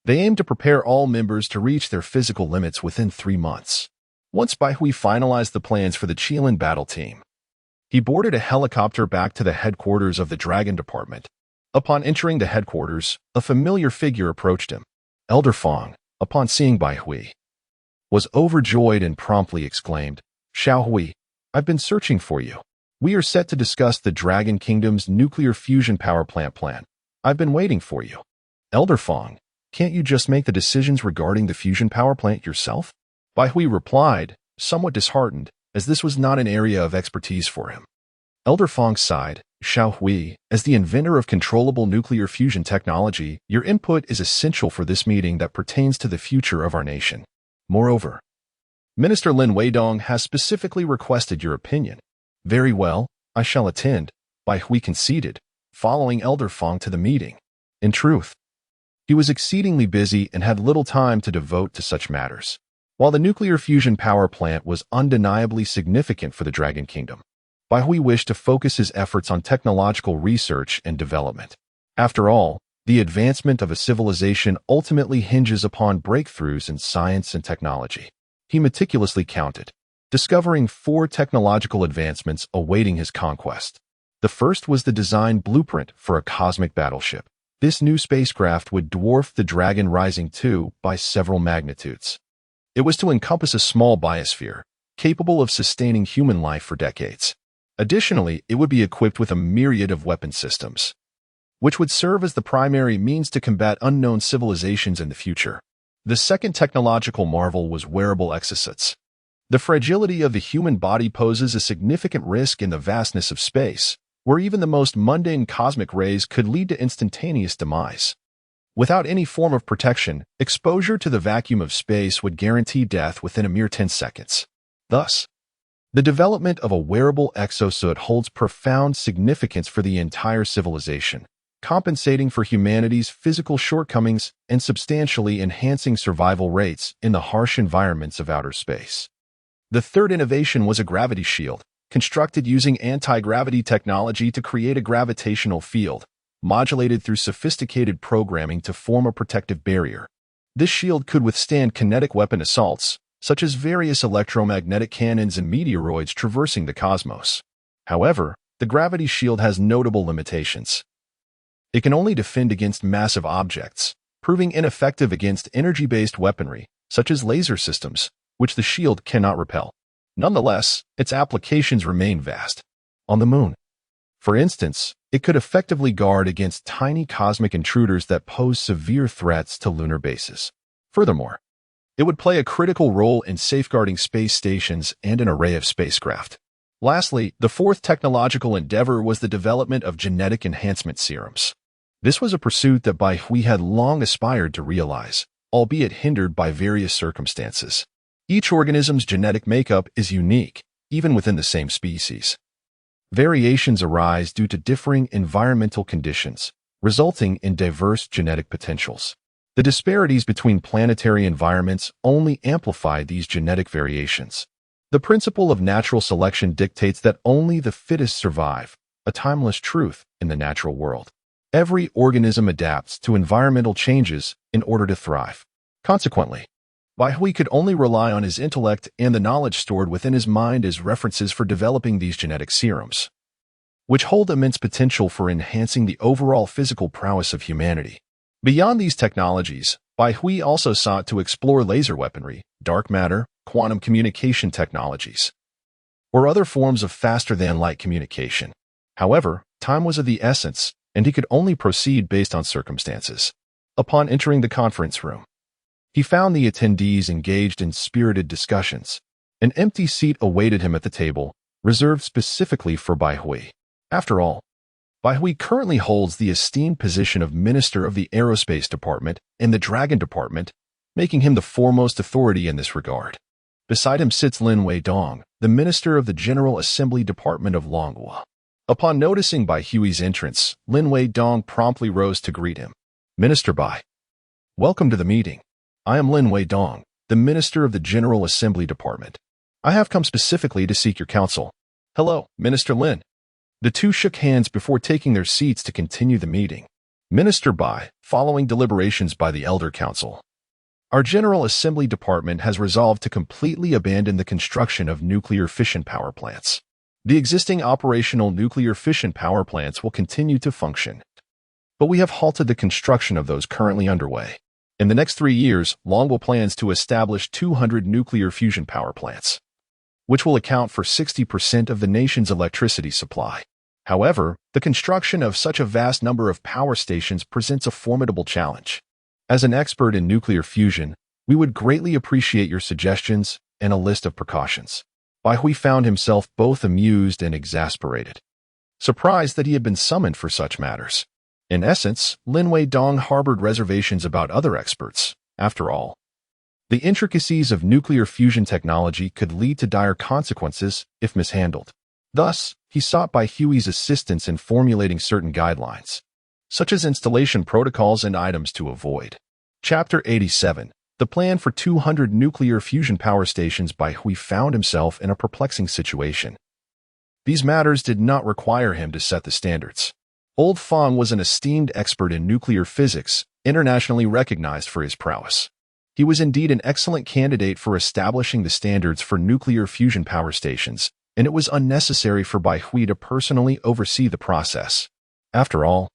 They aimed to prepare all members to reach their physical limits within 3 months. Once Bai Hui finalized the plans for the Qilin battle team, he boarded a helicopter back to the headquarters of the Dragon Department. Upon entering the headquarters, a familiar figure approached him. Elder Fong, upon seeing Bai Hui, was overjoyed and promptly exclaimed, "Xiao Hui, I've been searching for you. We are set to discuss the Dragon Kingdom's nuclear fusion power plant plan. I've been waiting for you." "Elder Fong, can't you just make the decisions regarding the fusion power plant yourself?" Bai Hui replied, somewhat disheartened, as this was not an area of expertise for him. Elder Fong sighed, "Xiao Hui, as the inventor of controllable nuclear fusion technology, your input is essential for this meeting that pertains to the future of our nation. Moreover, Minister Lin Weidong has specifically requested your opinion." "Very well, I shall attend," Bai Hui conceded, following Elder Fong to the meeting. In truth, he was exceedingly busy and had little time to devote to such matters. While the nuclear fusion power plant was undeniably significant for the Dragon Kingdom, Bai Hui wished to focus his efforts on technological research and development. After all, the advancement of a civilization ultimately hinges upon breakthroughs in science and technology. He meticulously counted, discovering 4 technological advancements awaiting his conquest. The first was the design blueprint for a cosmic battleship. This new spacecraft would dwarf the Dragon Rising II by several magnitudes. It was to encompass a small biosphere, capable of sustaining human life for decades. Additionally, it would be equipped with a myriad of weapon systems, which would serve as the primary means to combat unknown civilizations in the future. The second technological marvel was wearable exosets. The fragility of the human body poses a significant risk in the vastness of space, where even the most mundane cosmic rays could lead to instantaneous demise. Without any form of protection, exposure to the vacuum of space would guarantee death within a mere 10 seconds. Thus, the development of a wearable exosuit holds profound significance for the entire civilization, compensating for humanity's physical shortcomings and substantially enhancing survival rates in the harsh environments of outer space. The third innovation was a gravity shield, constructed using anti-gravity technology to create a gravitational field, modulated through sophisticated programming to form a protective barrier. This shield could withstand kinetic weapon assaults, such as various electromagnetic cannons and meteoroids traversing the cosmos. However, the gravity shield has notable limitations. It can only defend against massive objects, proving ineffective against energy-based weaponry, such as laser systems, which the shield cannot repel. Nonetheless, its applications remain vast. On the Moon, for instance, it could effectively guard against tiny cosmic intruders that pose severe threats to lunar bases. Furthermore, it would play a critical role in safeguarding space stations and an array of spacecraft. Lastly, the fourth technological endeavor was the development of genetic enhancement serums. This was a pursuit that Bai Hui had long aspired to realize, albeit hindered by various circumstances. Each organism's genetic makeup is unique, even within the same species. Variations arise due to differing environmental conditions, resulting in diverse genetic potentials. The disparities between planetary environments only amplify these genetic variations. The principle of natural selection dictates that only the fittest survive, a timeless truth in the natural world. Every organism adapts to environmental changes in order to thrive. Consequently, Baihui could only rely on his intellect and the knowledge stored within his mind as references for developing these genetic serums, which hold immense potential for enhancing the overall physical prowess of humanity. Beyond these technologies, Baihui also sought to explore laser weaponry, dark matter, quantum communication technologies, or other forms of faster-than-light communication. However, time was of the essence, and he could only proceed based on circumstances. Upon entering the conference room, he found the attendees engaged in spirited discussions. An empty seat awaited him at the table, reserved specifically for Baihui. After all, Baihui currently holds the esteemed position of Minister of the Aerospace Department and the Dragon Department, making him the foremost authority in this regard. Beside him sits Lin Wei-dong, the Minister of the General Assembly Department of Manhwa. Upon noticing Baihui's entrance, Lin Wei-dong promptly rose to greet him. Minister Bai, welcome to the meeting. I am Lin Wei-dong, the Minister of the General Assembly Department. I have come specifically to seek your counsel. Hello, Minister Lin. The two shook hands before taking their seats to continue the meeting. Minister Bai, following deliberations by the Elder Council, our General Assembly Department has resolved to completely abandon the construction of nuclear fission power plants. The existing operational nuclear fission power plants will continue to function, but we have halted the construction of those currently underway. In the next 3 years, Longwa plans to establish 200 nuclear fusion power plants, which will account for 60% of the nation's electricity supply. However, the construction of such a vast number of power stations presents a formidable challenge. As an expert in nuclear fusion, we would greatly appreciate your suggestions and a list of precautions. Baihui found himself both amused and exasperated, surprised that he had been summoned for such matters. In essence, Lin Wei-dong harbored reservations about other experts. After all, the intricacies of nuclear fusion technology could lead to dire consequences if mishandled. Thus, he sought Baihui's assistance in formulating certain guidelines, such as installation protocols and items to avoid. Chapter 87. The plan for 200 nuclear fusion power stations. Baihui found himself in a perplexing situation. These matters did not require him to set the standards. Old Fong was an esteemed expert in nuclear physics, internationally recognized for his prowess. He was indeed an excellent candidate for establishing the standards for nuclear fusion power stations, and it was unnecessary for Baihui to personally oversee the process. After all,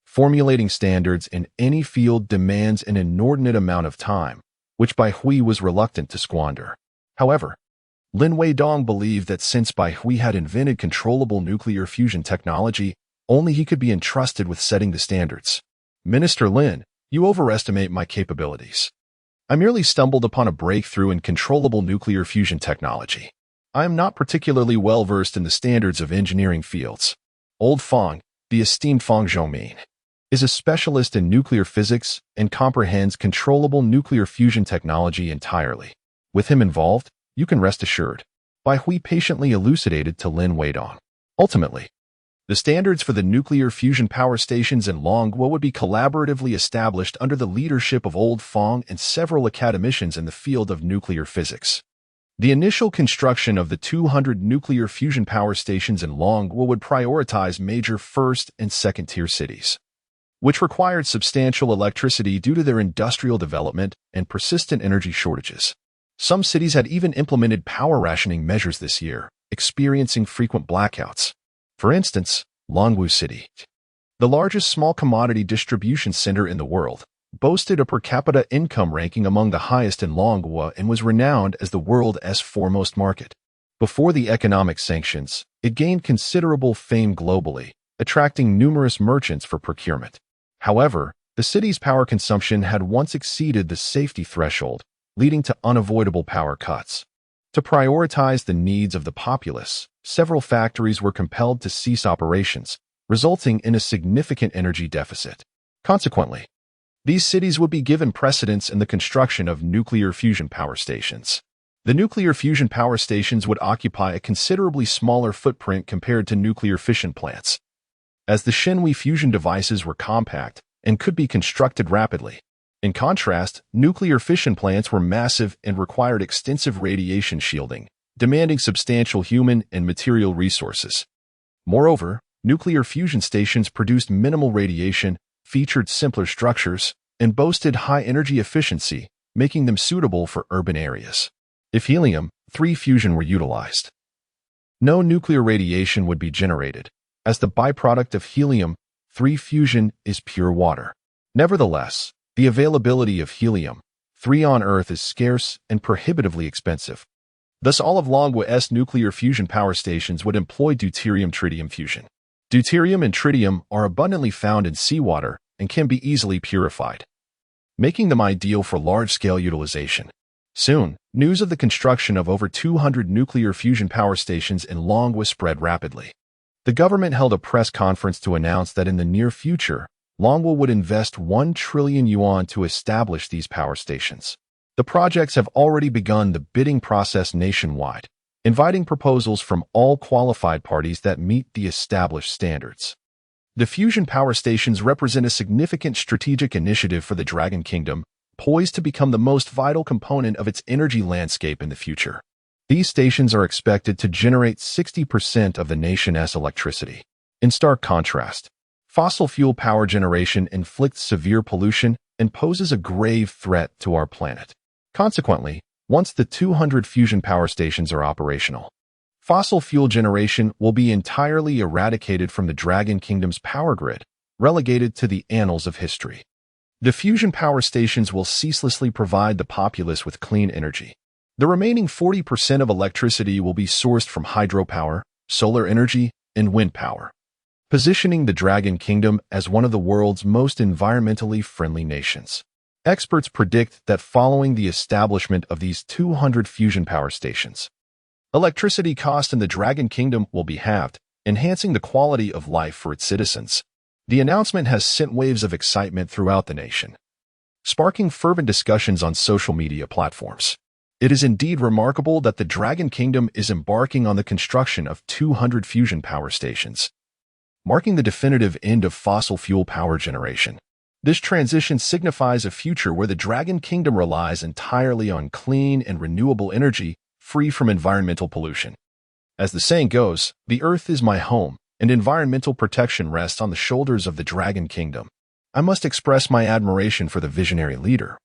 formulating standards in any field demands an inordinate amount of time, which Baihui was reluctant to squander. However, Lin Wei-dong believed that since Baihui had invented controllable nuclear fusion technology, only he could be entrusted with setting the standards. Minister Lin, you overestimate my capabilities. I merely stumbled upon a breakthrough in controllable nuclear fusion technology. I am not particularly well-versed in the standards of engineering fields. Old Fong, the esteemed Fong Zhongmin, is a specialist in nuclear physics and comprehends controllable nuclear fusion technology entirely. With him involved, you can rest assured. Baihui patiently elucidated to Lin Wei-dong. Ultimately, the standards for the nuclear fusion power stations in Longwa would be collaboratively established under the leadership of Old Fong and several academicians in the field of nuclear physics. The initial construction of the 200 nuclear fusion power stations in Longwa would prioritize major first- and second-tier cities, which required substantial electricity due to their industrial development and persistent energy shortages. Some cities had even implemented power rationing measures this year, experiencing frequent blackouts. For instance, Longwu City, the largest small commodity distribution center in the world, boasted a per capita income ranking among the highest in Longwa and was renowned as the world's foremost market. Before the economic sanctions, it gained considerable fame globally, attracting numerous merchants for procurement. However, the city's power consumption had once exceeded the safety threshold, leading to unavoidable power cuts. To prioritize the needs of the populace, several factories were compelled to cease operations, resulting in a significant energy deficit. Consequently, these cities would be given precedence in the construction of nuclear fusion power stations. The nuclear fusion power stations would occupy a considerably smaller footprint compared to nuclear fission plants, as the Shenhui fusion devices were compact and could be constructed rapidly. In contrast, nuclear fission plants were massive and required extensive radiation shielding, demanding substantial human and material resources. Moreover, nuclear fusion stations produced minimal radiation, featured simpler structures, and boasted high energy efficiency, making them suitable for urban areas. If helium-3 fusion were utilized, no nuclear radiation would be generated, as the byproduct of helium-3 fusion is pure water. Nevertheless, the availability of helium-3 on Earth is scarce and prohibitively expensive. Thus, all of manhwa's nuclear fusion power stations would employ deuterium-tritium fusion. Deuterium and tritium are abundantly found in seawater and can be easily purified, making them ideal for large-scale utilization. Soon, news of the construction of over 200 nuclear fusion power stations in manhwa spread rapidly. The government held a press conference to announce that in the near future, manhwa would invest 1 trillion yuan to establish these power stations. The projects have already begun the bidding process nationwide, inviting proposals from all qualified parties that meet the established standards. The fusion power stations represent a significant strategic initiative for the Dragon Kingdom, poised to become the most vital component of its energy landscape in the future. These stations are expected to generate 60% of the nation's electricity. In stark contrast, fossil fuel power generation inflicts severe pollution and poses a grave threat to our planet. Consequently, once the 200 fusion power stations are operational, fossil fuel generation will be entirely eradicated from the Dragon Kingdom's power grid, relegated to the annals of history. The fusion power stations will ceaselessly provide the populace with clean energy. The remaining 40% of electricity will be sourced from hydropower, solar energy, and wind power, positioning the Dragon Kingdom as one of the world's most environmentally friendly nations. Experts predict that following the establishment of these 200 fusion power stations, electricity cost in the Dragon Kingdom will be halved, enhancing the quality of life for its citizens. The announcement has sent waves of excitement throughout the nation, sparking fervent discussions on social media platforms. It is indeed remarkable that the Dragon Kingdom is embarking on the construction of 200 fusion power stations, marking the definitive end of fossil fuel power generation. This transition signifies a future where the Dragon Kingdom relies entirely on clean and renewable energy, free from environmental pollution. As the saying goes, the earth is my home, and environmental protection rests on the shoulders of the Dragon Kingdom. I must express my admiration for the visionary leader,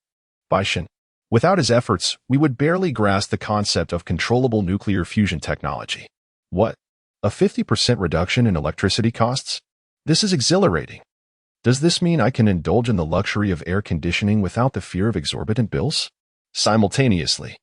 Baishan. Without his efforts, we would barely grasp the concept of controllable nuclear fusion technology. What? A 50% reduction in electricity costs? This is exhilarating. Does this mean I can indulge in the luxury of air conditioning without the fear of exorbitant bills? Simultaneously,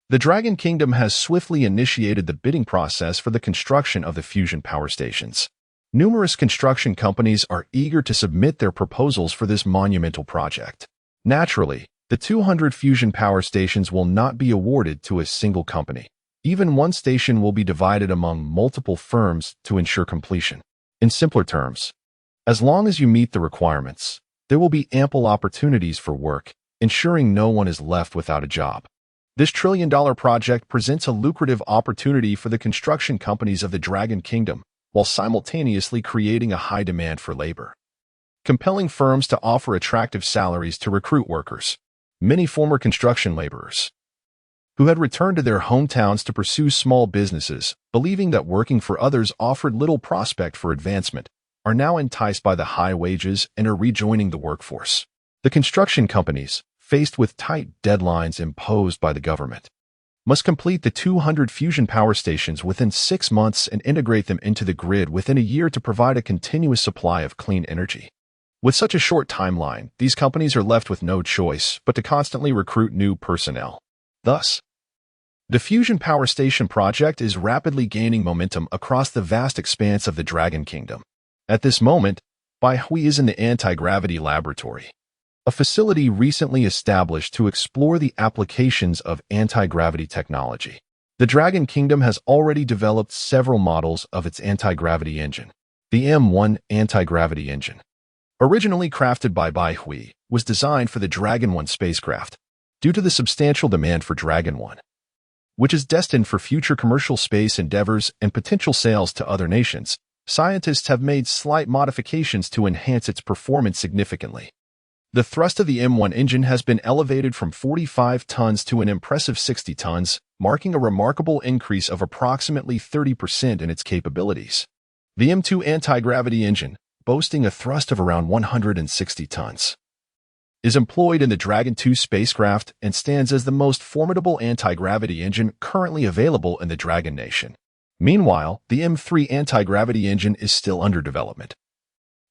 the Dragon Kingdom has swiftly initiated the bidding process for the construction of the fusion power stations. Numerous construction companies are eager to submit their proposals for this monumental project. Naturally, the 200 fusion power stations will not be awarded to a single company. Even one station will be divided among multiple firms to ensure completion. In simpler terms, as long as you meet the requirements, there will be ample opportunities for work, ensuring no one is left without a job. This trillion-dollar project presents a lucrative opportunity for the construction companies of the Dragon Kingdom, while simultaneously creating a high demand for labor, compelling firms to offer attractive salaries to recruit workers. Many former construction laborers, who had returned to their hometowns to pursue small businesses, believing that working for others offered little prospect for advancement, are now enticed by the high wages and are rejoining the workforce. The construction companies, faced with tight deadlines imposed by the government, must complete the 200 fusion power stations within 6 months and integrate them into the grid within a year to provide a continuous supply of clean energy. With such a short timeline, these companies are left with no choice but to constantly recruit new personnel. Thus, the fusion power station project is rapidly gaining momentum across the vast expanse of the Dragon Kingdom. At this moment, Baihui is in the anti-gravity laboratory, a facility recently established to explore the applications of anti-gravity technology. The Dragon Kingdom has already developed several models of its anti-gravity engine. The M1 anti-gravity engine, originally crafted by Baihui, was designed for the Dragon 1 spacecraft. Due to the substantial demand for Dragon 1, which is destined for future commercial space endeavors and potential sales to other nations, scientists have made slight modifications to enhance its performance significantly. The thrust of the M1 engine has been elevated from 45 tons to an impressive 60 tons, marking a remarkable increase of approximately 30% in its capabilities. The M2 anti-gravity engine, boasting a thrust of around 160 tons, is employed in the Dragon 2 spacecraft and stands as the most formidable anti-gravity engine currently available in the Dragon Nation. Meanwhile, the M3 anti-gravity engine is still under development,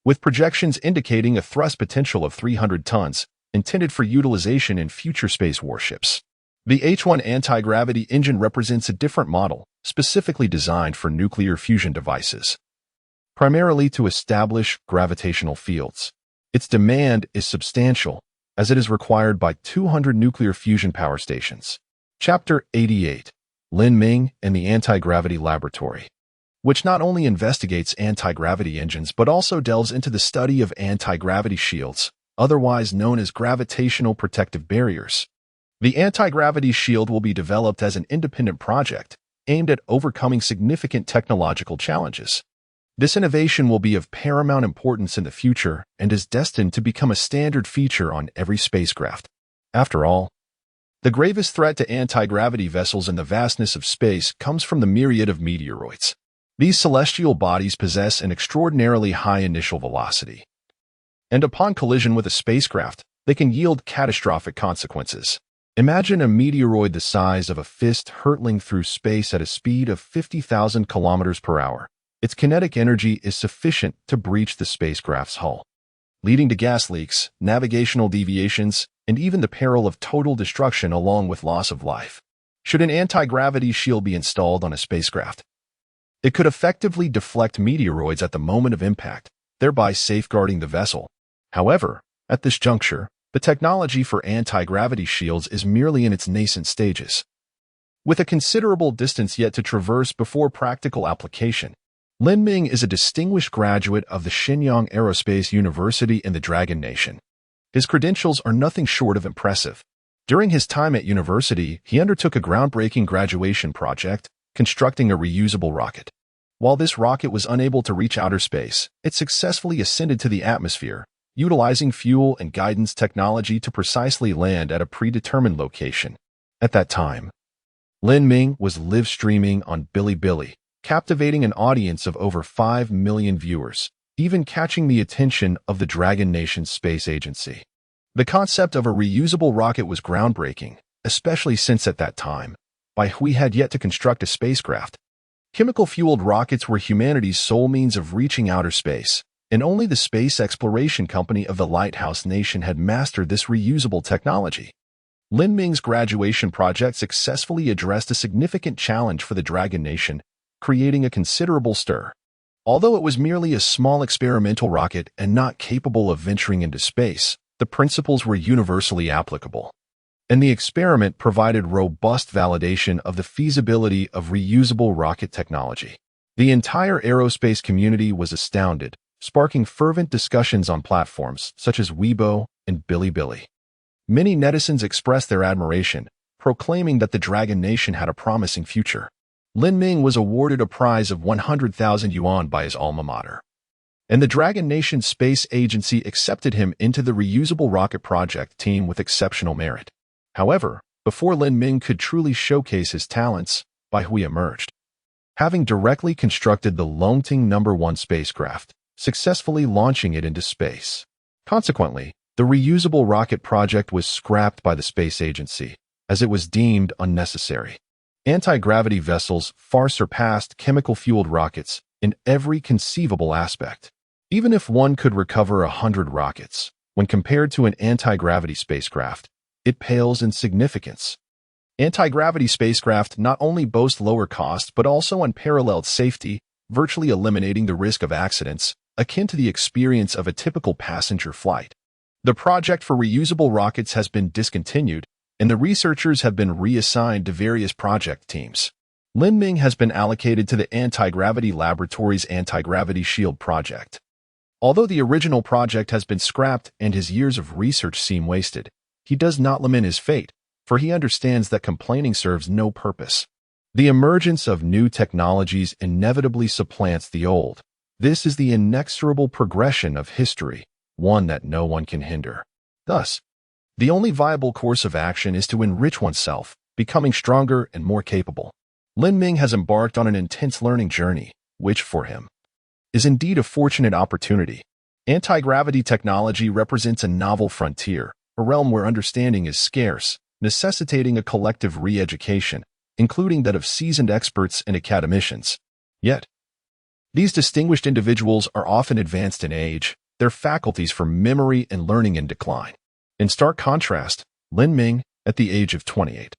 with projections indicating a thrust potential of 300 tons, intended for utilization in future space warships. The H1 anti-gravity engine represents a different model, specifically designed for nuclear fusion devices, primarily to establish gravitational fields. Its demand is substantial, as it is required by 200 nuclear fusion power stations. Chapter 88: Lin Ming and the Anti-Gravity Laboratory, which not only investigates anti-gravity engines but also delves into the study of anti-gravity shields, otherwise known as gravitational protective barriers. The anti-gravity shield will be developed as an independent project aimed at overcoming significant technological challenges. This innovation will be of paramount importance in the future and is destined to become a standard feature on every spacecraft. After all, the gravest threat to anti-gravity vessels in the vastness of space comes from the myriad of meteoroids. These celestial bodies possess an extraordinarily high initial velocity, and upon collision with a spacecraft, they can yield catastrophic consequences. Imagine a meteoroid the size of a fist hurtling through space at a speed of 50,000 kilometers per hour. Its kinetic energy is sufficient to breach the spacecraft's hull, leading to gas leaks, navigational deviations, and even the peril of total destruction along with loss of life. Should an anti-gravity shield be installed on a spacecraft, it could effectively deflect meteoroids at the moment of impact, thereby safeguarding the vessel. However, at this juncture, the technology for anti-gravity shields is merely in its nascent stages, with a considerable distance yet to traverse before practical application. Lin Ming is a distinguished graduate of the Shenyang Aerospace University in the Dragon Nation. His credentials are nothing short of impressive. During his time at university, he undertook a groundbreaking graduation project, constructing a reusable rocket. While this rocket was unable to reach outer space, it successfully ascended to the atmosphere, utilizing fuel and guidance technology to precisely land at a predetermined location. At that time, Lin Ming was live streaming on Bilibili, captivating an audience of over 5 million viewers, even catching the attention of the Dragon Nation Space Agency. The concept of a reusable rocket was groundbreaking, especially since at that time, we had yet to construct a spacecraft. Chemical-fueled rockets were humanity's sole means of reaching outer space, and only the space exploration company of the Lighthouse Nation had mastered this reusable technology. Lin Ming's graduation project successfully addressed a significant challenge for the Dragon Nation, creating a considerable stir. Although it was merely a small experimental rocket and not capable of venturing into space, the principles were universally applicable, and the experiment provided robust validation of the feasibility of reusable rocket technology. The entire aerospace community was astounded, sparking fervent discussions on platforms such as Weibo and Bilibili. Many netizens expressed their admiration, proclaiming that the Dragon Nation had a promising future. Lin Ming was awarded a prize of 100,000 yuan by his alma mater, and the Dragon Nation Space Agency accepted him into the reusable rocket project team with exceptional merit. However, before Lin Ming could truly showcase his talents, Baihui emerged, having directly constructed the Longting No. 1 spacecraft, successfully launching it into space. Consequently, the reusable rocket project was scrapped by the space agency, as it was deemed unnecessary. Anti-gravity vessels far surpassed chemical-fueled rockets in every conceivable aspect. Even if one could recover 100 rockets, when compared to an anti-gravity spacecraft, it pales in significance. Anti-gravity spacecraft not only boast lower cost but also unparalleled safety, virtually eliminating the risk of accidents, akin to the experience of a typical passenger flight. The project for reusable rockets has been discontinued, and the researchers have been reassigned to various project teams. Lin Ming has been allocated to the Anti-Gravity Laboratory's Anti-Gravity Shield project. Although the original project has been scrapped and his years of research seem wasted, he does not lament his fate, for he understands that complaining serves no purpose. The emergence of new technologies inevitably supplants the old. This is the inexorable progression of history, one that no one can hinder. Thus, the only viable course of action is to enrich oneself, becoming stronger and more capable. Lin Ming has embarked on an intense learning journey, which, for him, is indeed a fortunate opportunity. Anti-gravity technology represents a novel frontier, a realm where understanding is scarce, necessitating a collective re-education, including that of seasoned experts and academicians. Yet, these distinguished individuals are often advanced in age, their faculties for memory and learning in decline. In stark contrast, Lin Ming, at the age of 28,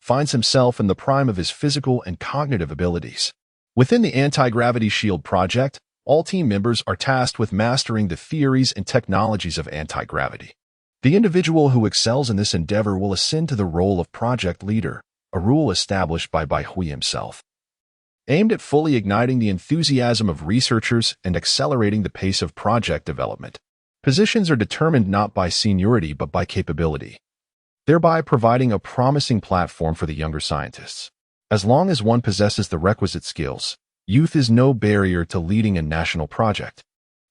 finds himself in the prime of his physical and cognitive abilities. Within the Anti-Gravity Shield project, all team members are tasked with mastering the theories and technologies of anti-gravity. The individual who excels in this endeavor will ascend to the role of project leader, a rule established by Bai Hui himself, aimed at fully igniting the enthusiasm of researchers and accelerating the pace of project development. Positions are determined not by seniority but by capability, thereby providing a promising platform for the younger scientists. As long as one possesses the requisite skills, youth is no barrier to leading a national project.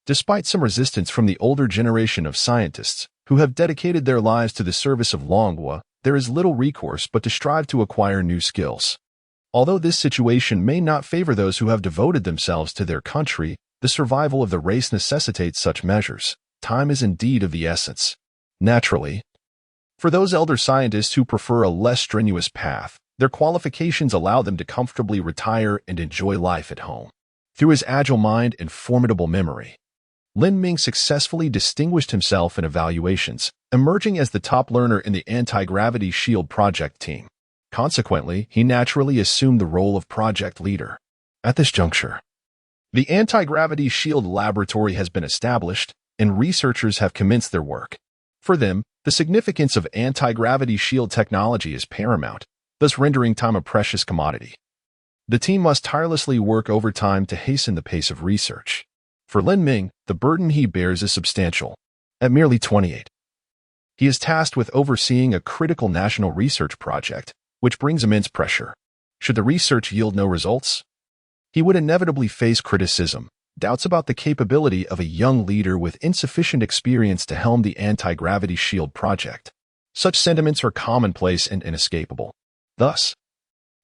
Despite some resistance from the older generation of scientists who have dedicated their lives to the service of manhwa, there is little recourse but to strive to acquire new skills. Although this situation may not favor those who have devoted themselves to their country, the survival of the race necessitates such measures. Time is indeed of the essence. Naturally, for those elder scientists who prefer a less strenuous path, their qualifications allow them to comfortably retire and enjoy life at home. Through his agile mind and formidable memory, Lin Ming successfully distinguished himself in evaluations, emerging as the top learner in the Anti-Gravity Shield project team. Consequently, he naturally assumed the role of project leader. At this juncture, the Anti-Gravity Shield laboratory has been established, and researchers have commenced their work. For them, the significance of anti-gravity shield technology is paramount, thus rendering time a precious commodity. The team must tirelessly work overtime to hasten the pace of research. For Lin Ming, the burden he bears is substantial. At merely 28, he is tasked with overseeing a critical national research project, which brings immense pressure. Should the research yield no results, he would inevitably face criticism, doubts about the capability of a young leader with insufficient experience to helm the anti-gravity shield project. Such sentiments are commonplace and inescapable. Thus,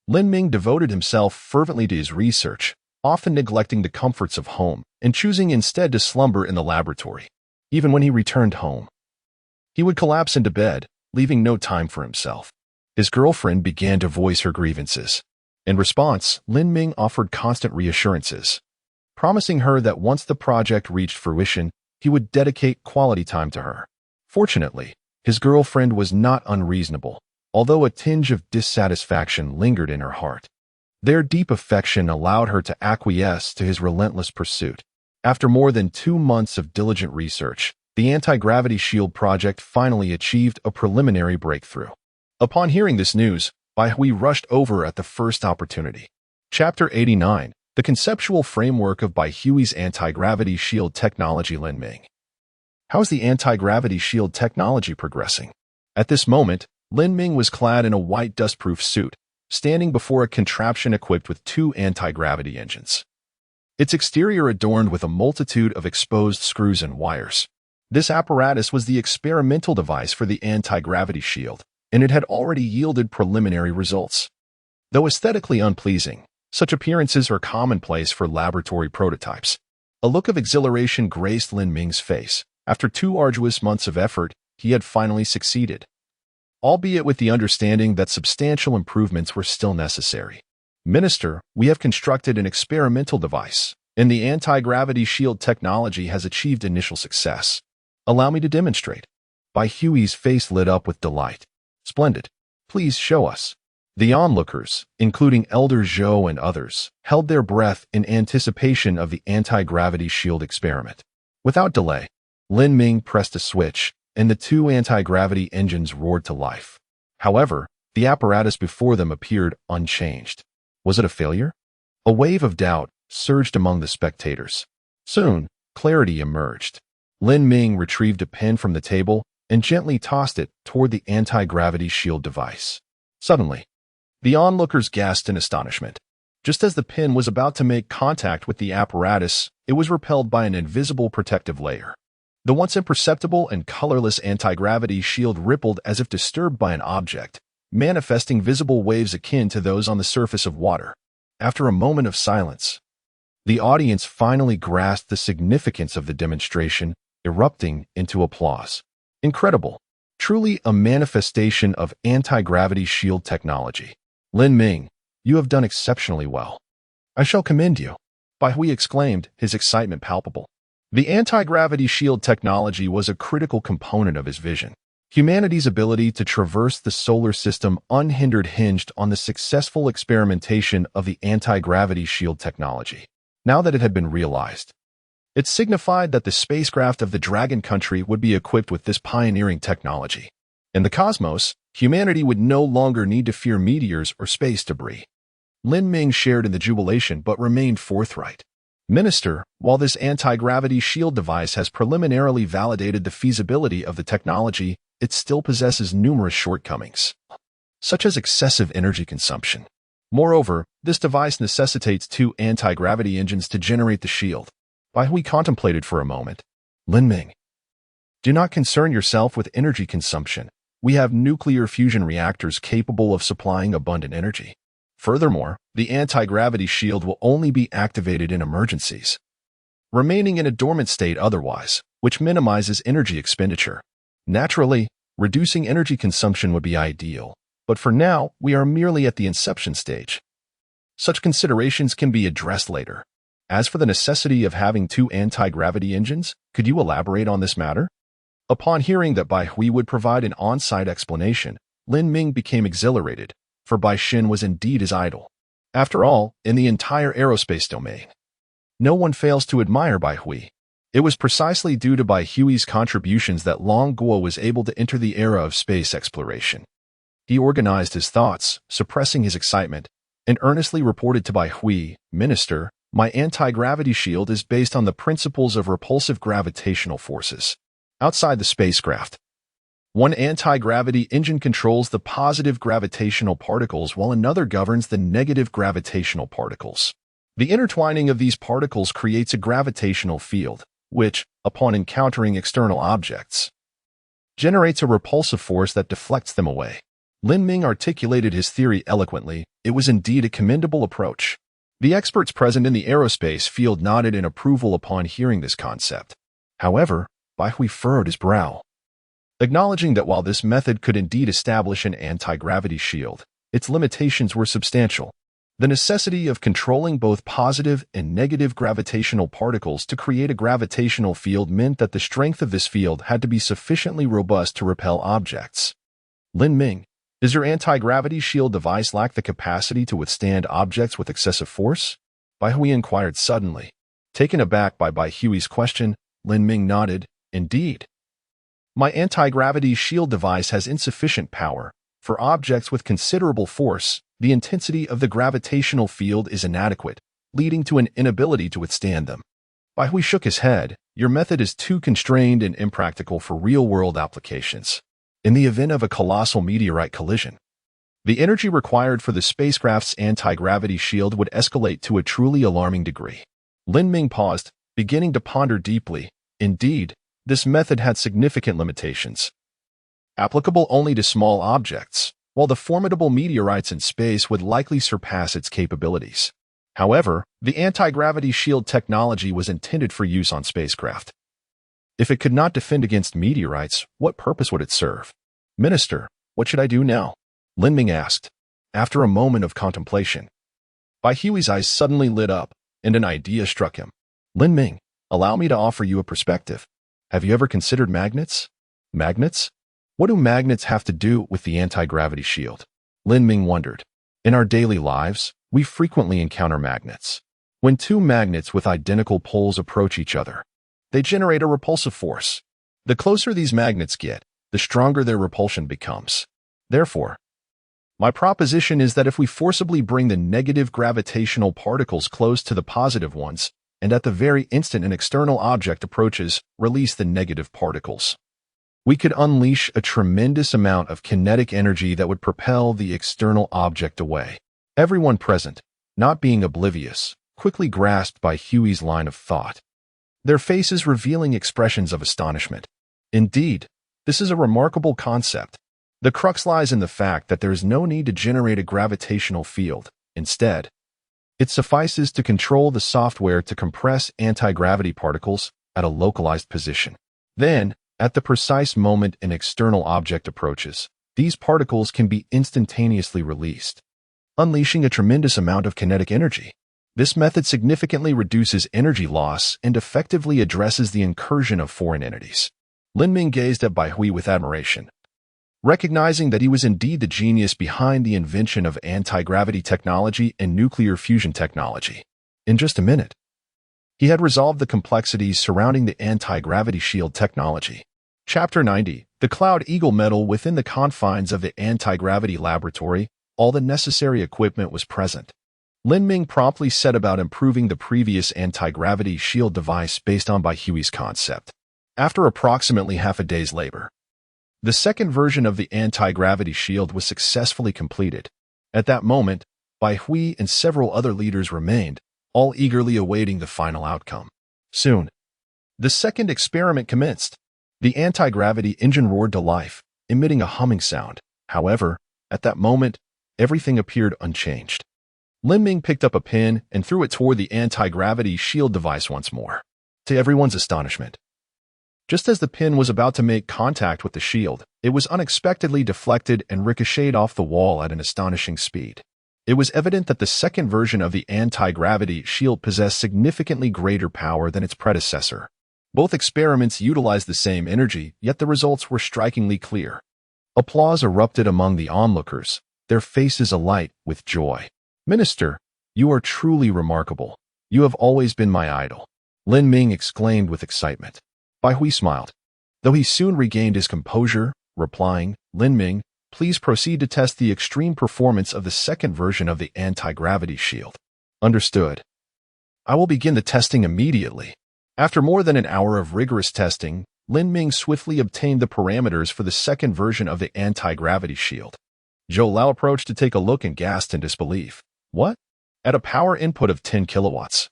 Lin Ming devoted himself fervently to his research, often neglecting the comforts of home and choosing instead to slumber in the laboratory. Even when he returned home, he would collapse into bed, leaving no time for himself. His girlfriend began to voice her grievances. In response, Lin Ming offered constant reassurances, promising her that once the project reached fruition, he would dedicate quality time to her. Fortunately, his girlfriend was not unreasonable, although a tinge of dissatisfaction lingered in her heart. Their deep affection allowed her to acquiesce to his relentless pursuit. After more than 2 months of diligent research, the anti-gravity shield project finally achieved a preliminary breakthrough. Upon hearing this news, Bai Hui rushed over at the first opportunity. Chapter 89. The conceptual framework of Bai Hui's anti-gravity shield technology. Lin Ming. How is the anti-gravity shield technology progressing? At this moment, Lin Ming was clad in a white dustproof suit, standing before a contraption equipped with 2 anti-gravity engines. Its exterior adorned with a multitude of exposed screws and wires. This apparatus was the experimental device for the anti-gravity shield, and it had already yielded preliminary results. Though aesthetically unpleasing, such appearances are commonplace for laboratory prototypes. A look of exhilaration graced Lin Ming's face. After 2 arduous months of effort, he had finally succeeded, albeit with the understanding that substantial improvements were still necessary. Minister, we have constructed an experimental device, and the anti-gravity shield technology has achieved initial success. Allow me to demonstrate. Bai Hui's face lit up with delight. Splendid. Please show us. The onlookers, including Elder Zhou and others, held their breath in anticipation of the anti-gravity shield experiment. Without delay, Lin Ming pressed a switch, and the 2 anti-gravity engines roared to life. However, the apparatus before them appeared unchanged. Was it a failure? A wave of doubt surged among the spectators. Soon, clarity emerged. Lin Ming retrieved a pen from the table and gently tossed it toward the anti-gravity shield device. Suddenly, the onlookers gasped in astonishment. Just as the pin was about to make contact with the apparatus, it was repelled by an invisible protective layer. The once imperceptible and colorless anti-gravity shield rippled as if disturbed by an object, manifesting visible waves akin to those on the surface of water. After a moment of silence, the audience finally grasped the significance of the demonstration, erupting into applause. Incredible. Truly a manifestation of anti-gravity shield technology. Lin Ming, you have done exceptionally well. I shall commend you. Bai Hui exclaimed, his excitement palpable. The anti-gravity shield technology was a critical component of his vision. Humanity's ability to traverse the solar system unhindered hinged on the successful experimentation of the anti-gravity shield technology. Now that it had been realized, it signified that the spacecraft of the Dragon Country would be equipped with this pioneering technology. In the cosmos, humanity would no longer need to fear meteors or space debris. Lin Ming shared in the jubilation but remained forthright. Minister, while this anti-gravity shield device has preliminarily validated the feasibility of the technology, it still possesses numerous shortcomings, such as excessive energy consumption. Moreover, this device necessitates 2 anti-gravity engines to generate the shield. Bai Hui contemplated for a moment. Lin Ming, do not concern yourself with energy consumption. We have nuclear fusion reactors capable of supplying abundant energy. Furthermore, the anti-gravity shield will only be activated in emergencies, remaining in a dormant state otherwise, which minimizes energy expenditure. Naturally, reducing energy consumption would be ideal, but for now, we are merely at the inception stage. Such considerations can be addressed later. As for the necessity of having 2 anti-gravity engines, could you elaborate on this matter? Upon hearing that Bai Hui would provide an on-site explanation, Lin Ming became exhilarated, for Bai Xin was indeed his idol. After all, in the entire aerospace domain, no one fails to admire Bai Hui. It was precisely due to Bai Hui's contributions that Long Guo was able to enter the era of space exploration. He organized his thoughts, suppressing his excitement, and earnestly reported to Bai Hui, Minister, my anti-gravity shield is based on the principles of repulsive gravitational forces. Outside the spacecraft, one anti-gravity engine controls the positive gravitational particles while another governs the negative gravitational particles. The intertwining of these particles creates a gravitational field, which, upon encountering external objects, generates a repulsive force that deflects them away. Lin Ming articulated his theory eloquently. It was indeed a commendable approach. The experts present in the aerospace field nodded in approval upon hearing this concept. However, Bai Hui furrowed his brow, acknowledging that while this method could indeed establish an anti-gravity shield, its limitations were substantial. The necessity of controlling both positive and negative gravitational particles to create a gravitational field meant that the strength of this field had to be sufficiently robust to repel objects. Lin Ming, does your anti-gravity shield device lack the capacity to withstand objects with excessive force? Bai Hui inquired suddenly. Taken aback by Bai Hui's question, Lin Ming nodded, indeed. My anti-gravity shield device has insufficient power. For objects with considerable force, the intensity of the gravitational field is inadequate, leading to an inability to withstand them. Bai Hui shook his head. Your method is too constrained and impractical for real-world applications. In the event of a colossal meteorite collision, the energy required for the spacecraft's anti-gravity shield would escalate to a truly alarming degree. Lin Ming paused, beginning to ponder deeply. Indeed, this method had significant limitations, applicable only to small objects, while the formidable meteorites in space would likely surpass its capabilities. However, the anti-gravity shield technology was intended for use on spacecraft. If it could not defend against meteorites, what purpose would it serve? Minister, what should I do now? Lin Ming asked. After a moment of contemplation, Bai Hui's eyes suddenly lit up, and an idea struck him. Lin Ming, allow me to offer you a perspective. Have you ever considered magnets? Magnets? What do magnets have to do with the anti-gravity shield? Lin Ming wondered. In our daily lives, we frequently encounter magnets. When 2 magnets with identical poles approach each other, they generate a repulsive force. The closer these magnets get, the stronger their repulsion becomes. Therefore, my proposition is that if we forcibly bring the negative gravitational particles close to the positive ones, and at the very instant an external object approaches, release the negative particles, we could unleash a tremendous amount of kinetic energy that would propel the external object away. Everyone present, not being oblivious, quickly grasped by Hui's line of thought. their faces revealing expressions of astonishment. Indeed, this is a remarkable concept. The crux lies in the fact that there is no need to generate a gravitational field. Instead, it suffices to control the software to compress anti-gravity particles at a localized position. Then, at the precise moment an external object approaches, these particles can be instantaneously released, unleashing a tremendous amount of kinetic energy. This method significantly reduces energy loss and effectively addresses the incursion of foreign entities. Lin Ming gazed at Bai Hui with admiration, recognizing that he was indeed the genius behind the invention of anti-gravity technology and nuclear fusion technology. In just a minute, he had resolved the complexities surrounding the anti-gravity shield technology. Chapter 90, The Cloud Eagle Medal. Within the confines of the anti-gravity laboratory, all the necessary equipment was present. Lin Ming promptly set about improving the previous anti-gravity shield device based on Bai Hui's concept. After approximately half a day's labor, the second version of the anti-gravity shield was successfully completed. At that moment, Bai Hui and several other leaders remained, all eagerly awaiting the final outcome. Soon, the second experiment commenced. The anti-gravity engine roared to life, emitting a humming sound. However, at that moment, everything appeared unchanged. Lin Ming picked up a pin and threw it toward the anti-gravity shield device once more. To everyone's astonishment, just as the pin was about to make contact with the shield, it was unexpectedly deflected and ricocheted off the wall at an astonishing speed. It was evident that the second version of the anti-gravity shield possessed significantly greater power than its predecessor. Both experiments utilized the same energy, yet the results were strikingly clear. Applause erupted among the onlookers, their faces alight with joy. "Minister, you are truly remarkable. You have always been my idol," Lin Ming exclaimed with excitement. Bai Hui smiled, though he soon regained his composure, replying, "Lin Ming, please proceed to test the extreme performance of the second version of the anti-gravity shield." "Understood. I will begin the testing immediately." After more than an hour of rigorous testing, Lin Ming swiftly obtained the parameters for the second version of the anti-gravity shield. Zhou Lao approached to take a look and gasped in disbelief. "What? At a power input of 10 kilowatts.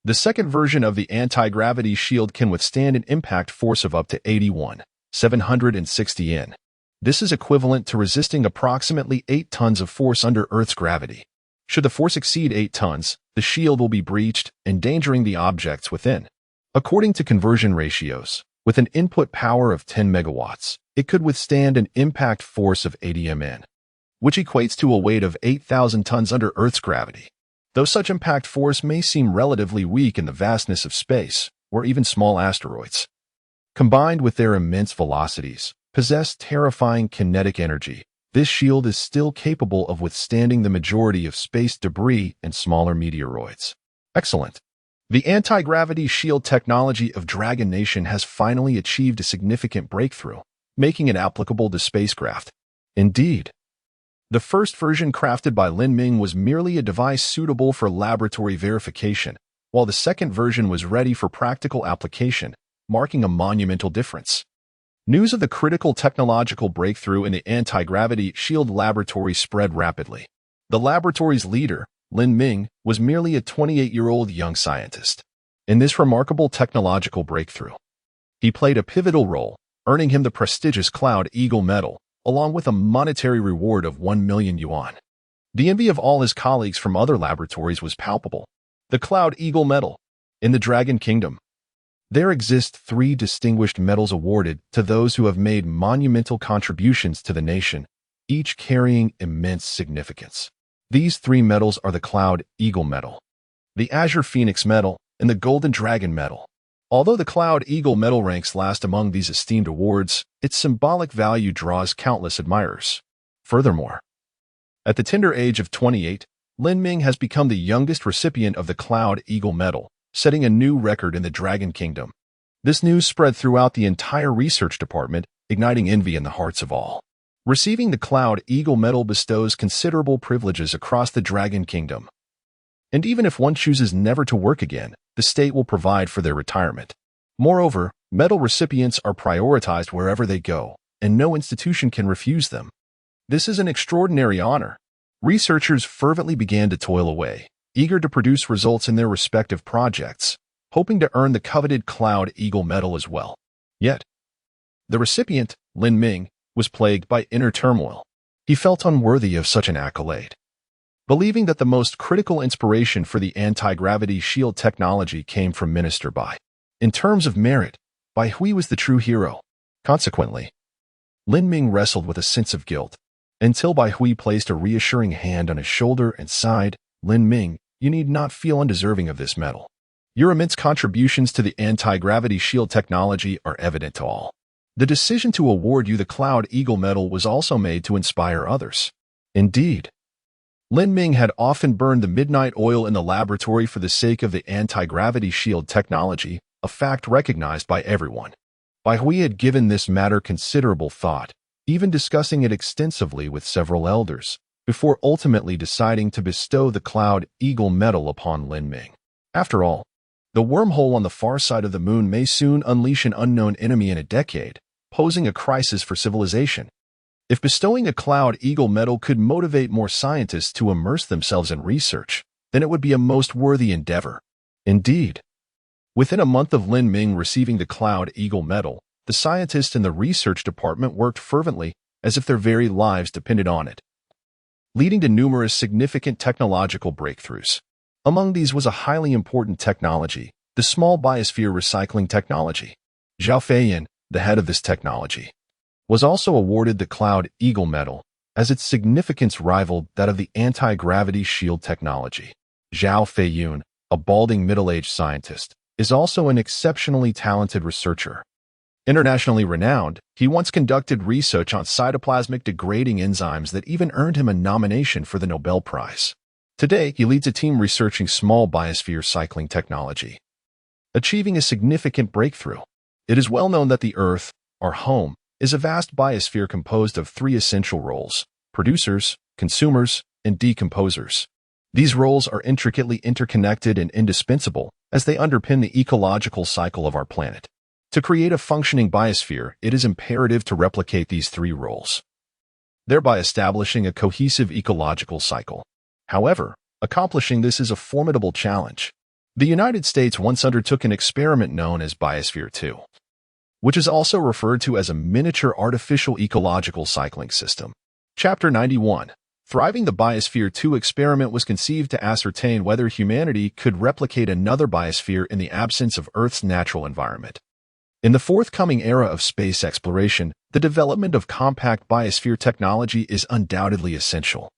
The second version of the anti-gravity shield can withstand an impact force of up to 81,760 N. This is equivalent to resisting approximately 8 tons of force under Earth's gravity. Should the force exceed 8 tons, the shield will be breached, endangering the objects within. According to conversion ratios, with an input power of 10 megawatts, it could withstand an impact force of 80 mN, which equates to a weight of 8,000 tons under Earth's gravity. Though such impact force may seem relatively weak in the vastness of space, or even small asteroids, combined with their immense velocities, possess terrifying kinetic energy. This shield is still capable of withstanding the majority of space debris and smaller meteoroids. Excellent. The anti-gravity shield technology of Dragon Nation has finally achieved a significant breakthrough, making it applicable to spacecraft. Indeed, the first version crafted by Lin Ming was merely a device suitable for laboratory verification, while the second version was ready for practical application, marking a monumental difference. News of the critical technological breakthrough in the anti-gravity shield laboratory spread rapidly. The laboratory's leader, Lin Ming, was merely a 28-year-old young scientist. In this remarkable technological breakthrough, he played a pivotal role, earning him the prestigious Cloud Eagle Medal, along with a monetary reward of 1 million yuan. The envy of all his colleagues from other laboratories was palpable. The Cloud Eagle Medal. In the Dragon Kingdom, there exist 3 distinguished medals awarded to those who have made monumental contributions to the nation, each carrying immense significance. These 3 medals are the Cloud Eagle Medal, the Azure Phoenix Medal, and the Golden Dragon Medal. Although the Cloud Eagle Medal ranks last among these esteemed awards, its symbolic value draws countless admirers. Furthermore, at the tender age of 28, Lin Ming has become the youngest recipient of the Cloud Eagle Medal, setting a new record in the Dragon Kingdom. This news spread throughout the entire research department, igniting envy in the hearts of all. Receiving the Cloud Eagle Medal bestows considerable privileges across the Dragon Kingdom. And even if one chooses never to work again, the state will provide for their retirement. Moreover, medal recipients are prioritized wherever they go, and no institution can refuse them. This is an extraordinary honor. Researchers fervently began to toil away, eager to produce results in their respective projects, hoping to earn the coveted Cloud Eagle medal as well. Yet, the recipient, Lin Ming, was plagued by inner turmoil. He felt unworthy of such an accolade. Believing that the most critical inspiration for the anti-gravity shield technology came from Minister Bai. In terms of merit, Bai Hui was the true hero. Consequently, Lin Ming wrestled with a sense of guilt, until Bai Hui placed a reassuring hand on his shoulder and sighed, "Lin Ming, you need not feel undeserving of this medal. Your immense contributions to the anti-gravity shield technology are evident to all." The decision to award you the Cloud Eagle medal was also made to inspire others. Indeed, Lin Ming had often burned the midnight oil in the laboratory for the sake of the anti-gravity shield technology, a fact recognized by everyone. Bai Hui had given this matter considerable thought, even discussing it extensively with several elders, before ultimately deciding to bestow the Cloud Eagle medal upon Lin Ming. After all, the wormhole on the far side of the moon may soon unleash an unknown enemy in a decade, posing a crisis for civilization. If bestowing a Cloud Eagle medal could motivate more scientists to immerse themselves in research, then it would be a most worthy endeavor. Indeed, within a month of Lin Ming receiving the Cloud Eagle medal, the scientists in the research department worked fervently as if their very lives depended on it, leading to numerous significant technological breakthroughs. Among these was a highly important technology, the small biosphere recycling technology. Zhao Feiyan, the head of this technology, was also awarded the Cloud Eagle medal, as its significance rivaled that of the anti-gravity shield technology. Zhao Feiyun, a balding middle-aged scientist, is also an exceptionally talented researcher. Internationally renowned, he once conducted research on cytoplasmic degrading enzymes that even earned him a nomination for the Nobel Prize. Today, he leads a team researching small biosphere cycling technology, achieving a significant breakthrough. It is well known that the Earth, our home, is a vast biosphere composed of three essential roles: producers, consumers, and decomposers. These roles are intricately interconnected and indispensable as they underpin the ecological cycle of our planet. To create a functioning biosphere, it is imperative to replicate these three roles, thereby establishing a cohesive ecological cycle. However, accomplishing this is a formidable challenge. The United States once undertook an experiment known as Biosphere 2, which is also referred to as a miniature artificial ecological cycling system. Chapter 91. Thriving. The Biosphere 2 experiment was conceived to ascertain whether humanity could replicate another biosphere in the absence of Earth's natural environment. In the forthcoming era of space exploration, the development of compact biosphere technology is undoubtedly essential.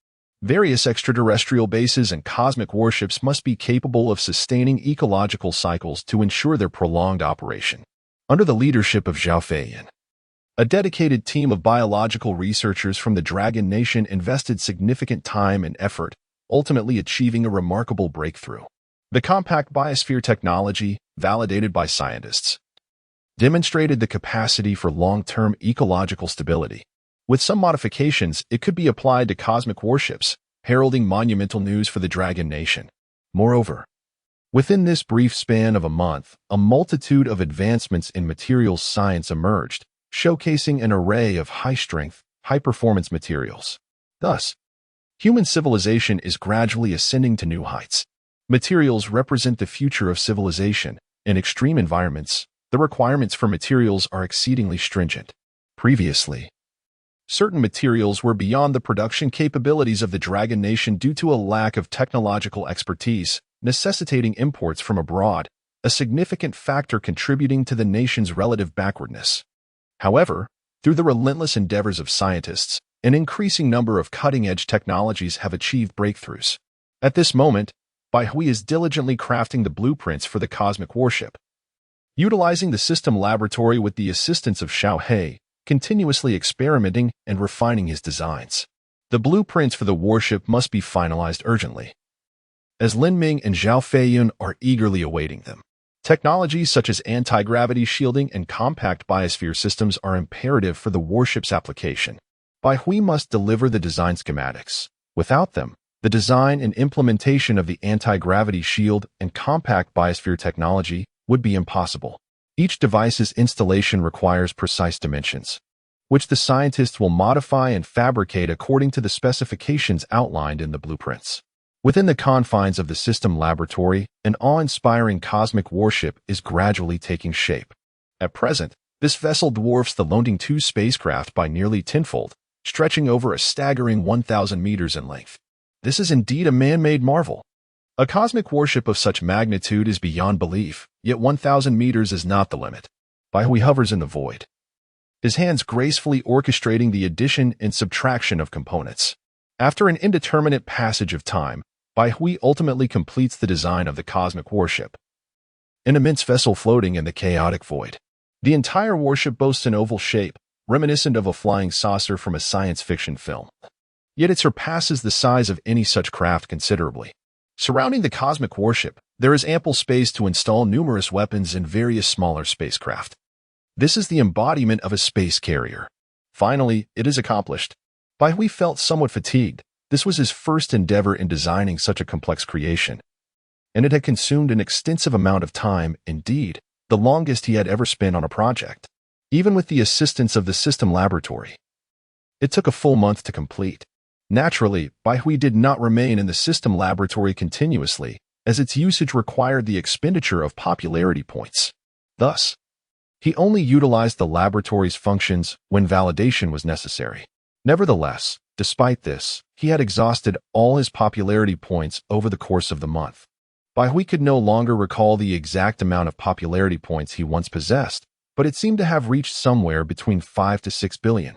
Various extraterrestrial bases and cosmic warships must be capable of sustaining ecological cycles to ensure their prolonged operation. Under the leadership of Zhao Feiyan, a dedicated team of biological researchers from the Dragon Nation invested significant time and effort, ultimately achieving a remarkable breakthrough. The compact biosphere technology, validated by scientists, demonstrated the capacity for long-term ecological stability. With some modifications, it could be applied to cosmic warships, heralding monumental news for the Dragon Nation. Moreover, within this brief span of a month, a multitude of advancements in materials science emerged, showcasing an array of high-strength, high-performance materials. Thus, human civilization is gradually ascending to new heights. Materials represent the future of civilization. In extreme environments, the requirements for materials are exceedingly stringent. Previously, certain materials were beyond the production capabilities of the Dragon Nation due to a lack of technological expertise, necessitating imports from abroad, a significant factor contributing to the nation's relative backwardness. However, through the relentless endeavors of scientists, an increasing number of cutting-edge technologies have achieved breakthroughs. At this moment, Bai Hui is diligently crafting the blueprints for the cosmic warship, utilizing the system laboratory with the assistance of Xiao He, continuously experimenting and refining his designs. The blueprints for the warship must be finalized urgently, as Lin Ming and Zhao Feiyun are eagerly awaiting them. Technologies such as anti-gravity shielding and compact biosphere systems are imperative for the warship's application. Bai Hui must deliver the design schematics. Without them, the design and implementation of the anti-gravity shield and compact biosphere technology would be impossible. Each device's installation requires precise dimensions, which the scientists will modify and fabricate according to the specifications outlined in the blueprints. Within the confines of the system laboratory, an awe-inspiring cosmic warship is gradually taking shape. At present, this vessel dwarfs the London 2 spacecraft by nearly tenfold, stretching over a staggering 1,000 meters in length. This is indeed a man-made marvel. A cosmic warship of such magnitude is beyond belief, yet 1,000 meters is not the limit. Baihui hovers in the void, his hands gracefully orchestrating the addition and subtraction of components. After an indeterminate passage of time, Baihui ultimately completes the design of the cosmic warship, an immense vessel floating in the chaotic void. The entire warship boasts an oval shape, reminiscent of a flying saucer from a science fiction film. Yet it surpasses the size of any such craft considerably. Surrounding the cosmic warship, there is ample space to install numerous weapons and various smaller spacecraft. This is the embodiment of a space carrier. Finally, it is accomplished. Baihui felt somewhat fatigued. This was his first endeavor in designing such a complex creation, and it had consumed an extensive amount of time, indeed, the longest he had ever spent on a project, even with the assistance of the system laboratory. It took a full month to complete. Naturally, Baihui did not remain in the system laboratory continuously, as its usage required the expenditure of popularity points. Thus, he only utilized the laboratory's functions when validation was necessary. Nevertheless, despite this, he had exhausted all his popularity points over the course of the month. Baihui could no longer recall the exact amount of popularity points he once possessed, but it seemed to have reached somewhere between 5 to 6 billion,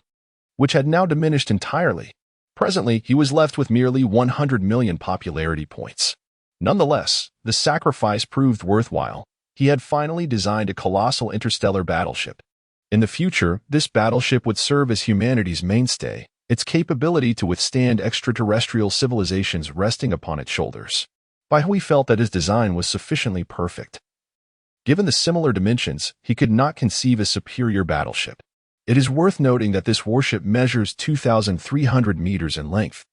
which had now diminished entirely. Presently, he was left with merely 100 million popularity points. Nonetheless, the sacrifice proved worthwhile. He had finally designed a colossal interstellar battleship. In the future, this battleship would serve as humanity's mainstay, its capability to withstand extraterrestrial civilizations resting upon its shoulders. Baihui felt that his design was sufficiently perfect. Given the similar dimensions, he could not conceive a superior battleship. It is worth noting that this warship measures 2,300 meters in length,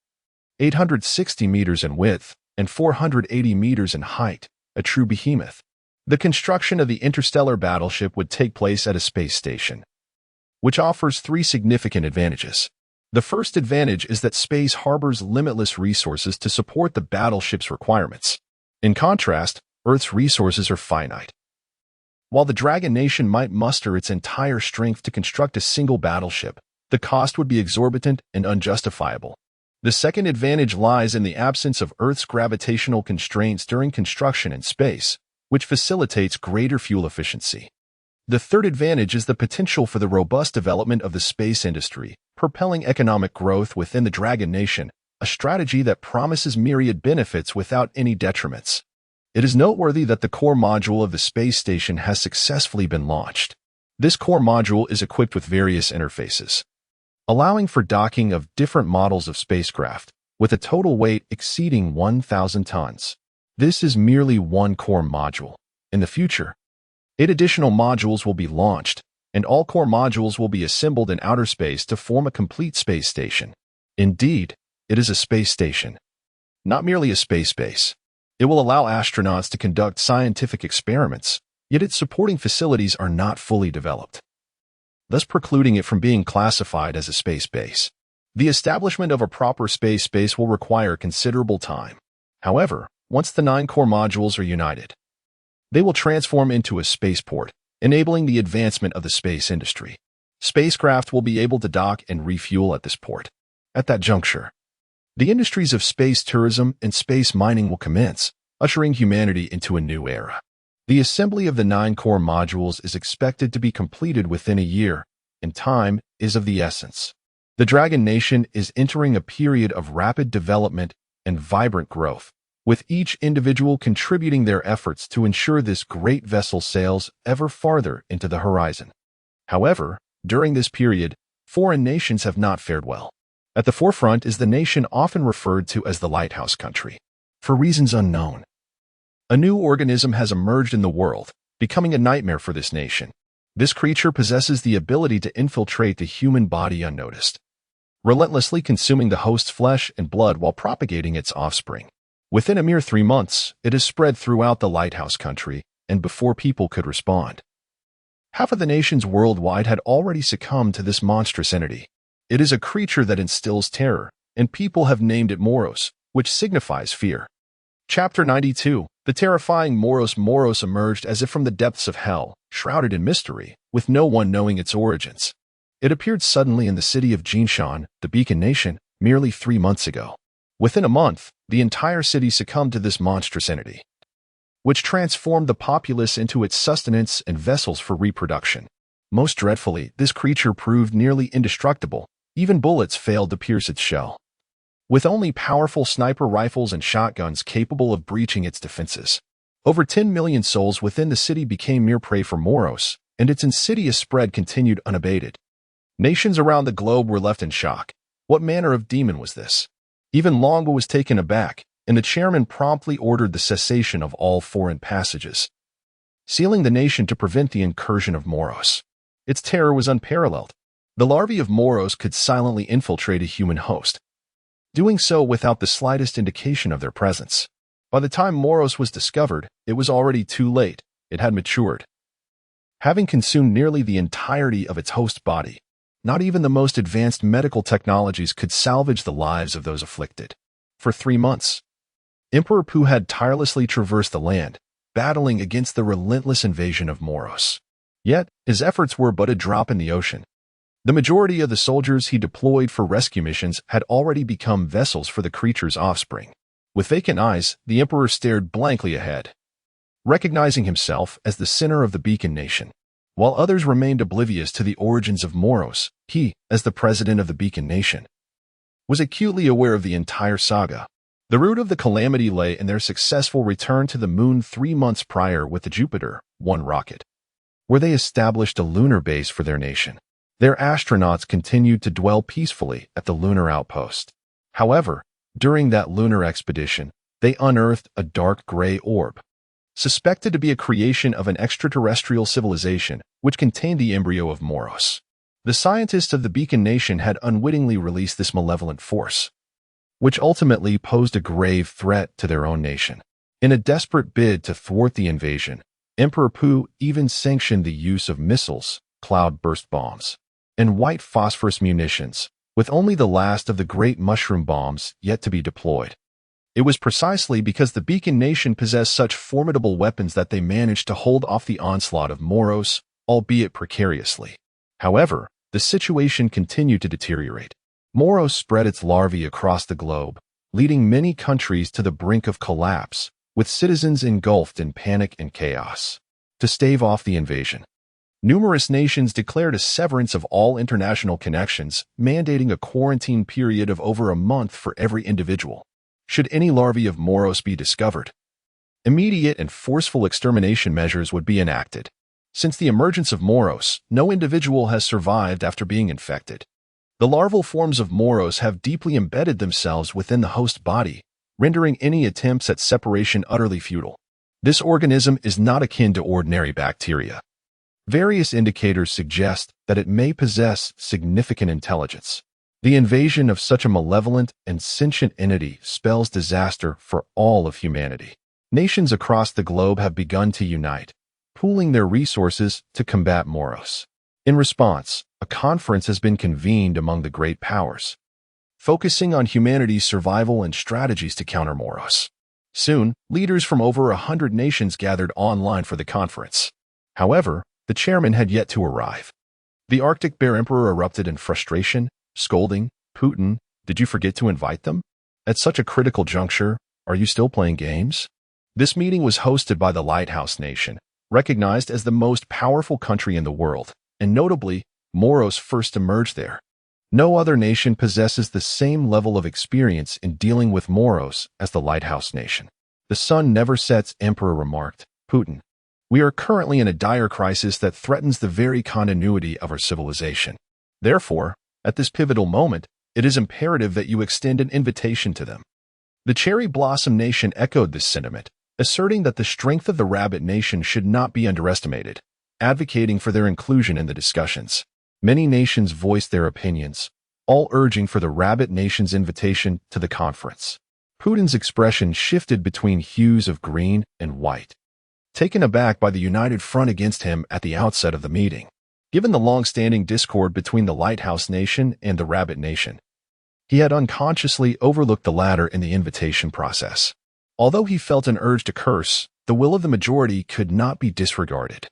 860 meters in width, and 480 meters in height, a true behemoth. The construction of the interstellar battleship would take place at a space station, which offers 3 significant advantages. The first advantage is that space harbors limitless resources to support the battleship's requirements. In contrast, Earth's resources are finite. While the Dragon Nation might muster its entire strength to construct a single battleship, the cost would be exorbitant and unjustifiable. The second advantage lies in the absence of Earth's gravitational constraints during construction in space, which facilitates greater fuel efficiency. The third advantage is the potential for the robust development of the space industry, propelling economic growth within the Dragon Nation, a strategy that promises myriad benefits without any detriments. It is noteworthy that the core module of the space station has successfully been launched. This core module is equipped with various interfaces, allowing for docking of different models of spacecraft, with a total weight exceeding 1,000 tons. This is merely one core module. In the future, 8 additional modules will be launched, and all core modules will be assembled in outer space to form a complete space station. Indeed, it is a space station, not merely a space base. It will allow astronauts to conduct scientific experiments, yet its supporting facilities are not fully developed, thus precluding it from being classified as a space base. The establishment of a proper space base will require considerable time. However, once the 9 core modules are united, they will transform into a spaceport, enabling the advancement of the space industry. Spacecraft will be able to dock and refuel at this port. At that juncture, the industries of space tourism and space mining will commence, ushering humanity into a new era. The assembly of the 9 core modules is expected to be completed within a year, and time is of the essence. The Dragon Nation is entering a period of rapid development and vibrant growth, with each individual contributing their efforts to ensure this great vessel sails ever farther into the horizon. However, during this period, foreign nations have not fared well. At the forefront is the nation often referred to as the lighthouse country. For reasons unknown, a new organism has emerged in the world, becoming a nightmare for this nation. This creature possesses the ability to infiltrate the human body unnoticed, relentlessly consuming the host's flesh and blood while propagating its offspring. Within a mere 3 months, it has spread throughout the lighthouse country, and before people could respond, half of the nations worldwide had already succumbed to this monstrous entity. It is a creature that instills terror, and people have named it Moros, which signifies fear. Chapter 92. The terrifying Moros emerged as if from the depths of hell, shrouded in mystery, with no one knowing its origins. It appeared suddenly in the city of Jinshan, the Beacon Nation, merely 3 months ago. Within a month, the entire city succumbed to this monstrous entity, which transformed the populace into its sustenance and vessels for reproduction. Most dreadfully, this creature proved nearly indestructible. Even bullets failed to pierce its shell, with only powerful sniper rifles and shotguns capable of breaching its defenses. Over 10 million souls within the city became mere prey for Moros, and its insidious spread continued unabated. Nations around the globe were left in shock. What manner of demon was this? Even Longa was taken aback, and the chairman promptly ordered the cessation of all foreign passages, sealing the nation to prevent the incursion of Moros. Its terror was unparalleled. The larvae of Moros could silently infiltrate a human host, doing so without the slightest indication of their presence. By the time Moros was discovered, it was already too late. It had matured, having consumed nearly the entirety of its host body. Not even the most advanced medical technologies could salvage the lives of those afflicted. For 3 months, Emperor Pu had tirelessly traversed the land, battling against the relentless invasion of Moros. Yet, his efforts were but a drop in the ocean. The majority of the soldiers he deployed for rescue missions had already become vessels for the creature's offspring. With vacant eyes, the Emperor stared blankly ahead, recognizing himself as the center of the Beacon Nation. While others remained oblivious to the origins of Moros, he, as the president of the Beacon Nation, was acutely aware of the entire saga. The root of the calamity lay in their successful return to the moon 3 months prior with the Jupiter-1 rocket, where they established a lunar base for their nation. Their astronauts continued to dwell peacefully at the lunar outpost. However, during that lunar expedition, they unearthed a dark gray orb, suspected to be a creation of an extraterrestrial civilization, which contained the embryo of Moros. The scientists of the Beacon Nation had unwittingly released this malevolent force, which ultimately posed a grave threat to their own nation. In a desperate bid to thwart the invasion, Emperor Pu even sanctioned the use of missiles, cloud-burst bombs, and white phosphorus munitions, with only the last of the great mushroom bombs yet to be deployed. It was precisely because the Beacon Nation possessed such formidable weapons that they managed to hold off the onslaught of Moros, albeit precariously. However, the situation continued to deteriorate. Moros spread its larvae across the globe, leading many countries to the brink of collapse, with citizens engulfed in panic and chaos. To stave off the invasion, numerous nations declared a severance of all international connections, mandating a quarantine period of over a month for every individual, should any larvae of Moros be discovered. Immediate and forceful extermination measures would be enacted. Since the emergence of Moros, no individual has survived after being infected. The larval forms of Moros have deeply embedded themselves within the host body, rendering any attempts at separation utterly futile. This organism is not akin to ordinary bacteria. Various indicators suggest that it may possess significant intelligence. The invasion of such a malevolent and sentient entity spells disaster for all of humanity. Nations across the globe have begun to unite, pooling their resources to combat Moros. In response, a conference has been convened among the great powers, focusing on humanity's survival and strategies to counter Moros. Soon, leaders from over 100 nations gathered online for the conference. However, the chairman had yet to arrive. The Arctic Bear Emperor erupted in frustration, scolding, "Putin, did you forget to invite them? At such a critical juncture, are you still playing games?" This meeting was hosted by the Lighthouse Nation, recognized as the most powerful country in the world, and notably, Moros first emerged there. No other nation possesses the same level of experience in dealing with Moros as the Lighthouse Nation. "The sun never sets," Emperor remarked. "Putin, we are currently in a dire crisis that threatens the very continuity of our civilization. Therefore, at this pivotal moment, it is imperative that you extend an invitation to them." The Cherry Blossom Nation echoed this sentiment, asserting that the strength of the Rabbit Nation should not be underestimated, advocating for their inclusion in the discussions. Many nations voiced their opinions, all urging for the Rabbit Nation's invitation to the conference. Putin's expression shifted between hues of green and white, taken aback by the united front against him at the outset of the meeting. Given the long-standing discord between the Lighthouse Nation and the Rabbit Nation, He had unconsciously overlooked the latter in the invitation process. Although he felt an urge to curse, the will of the majority could not be disregarded,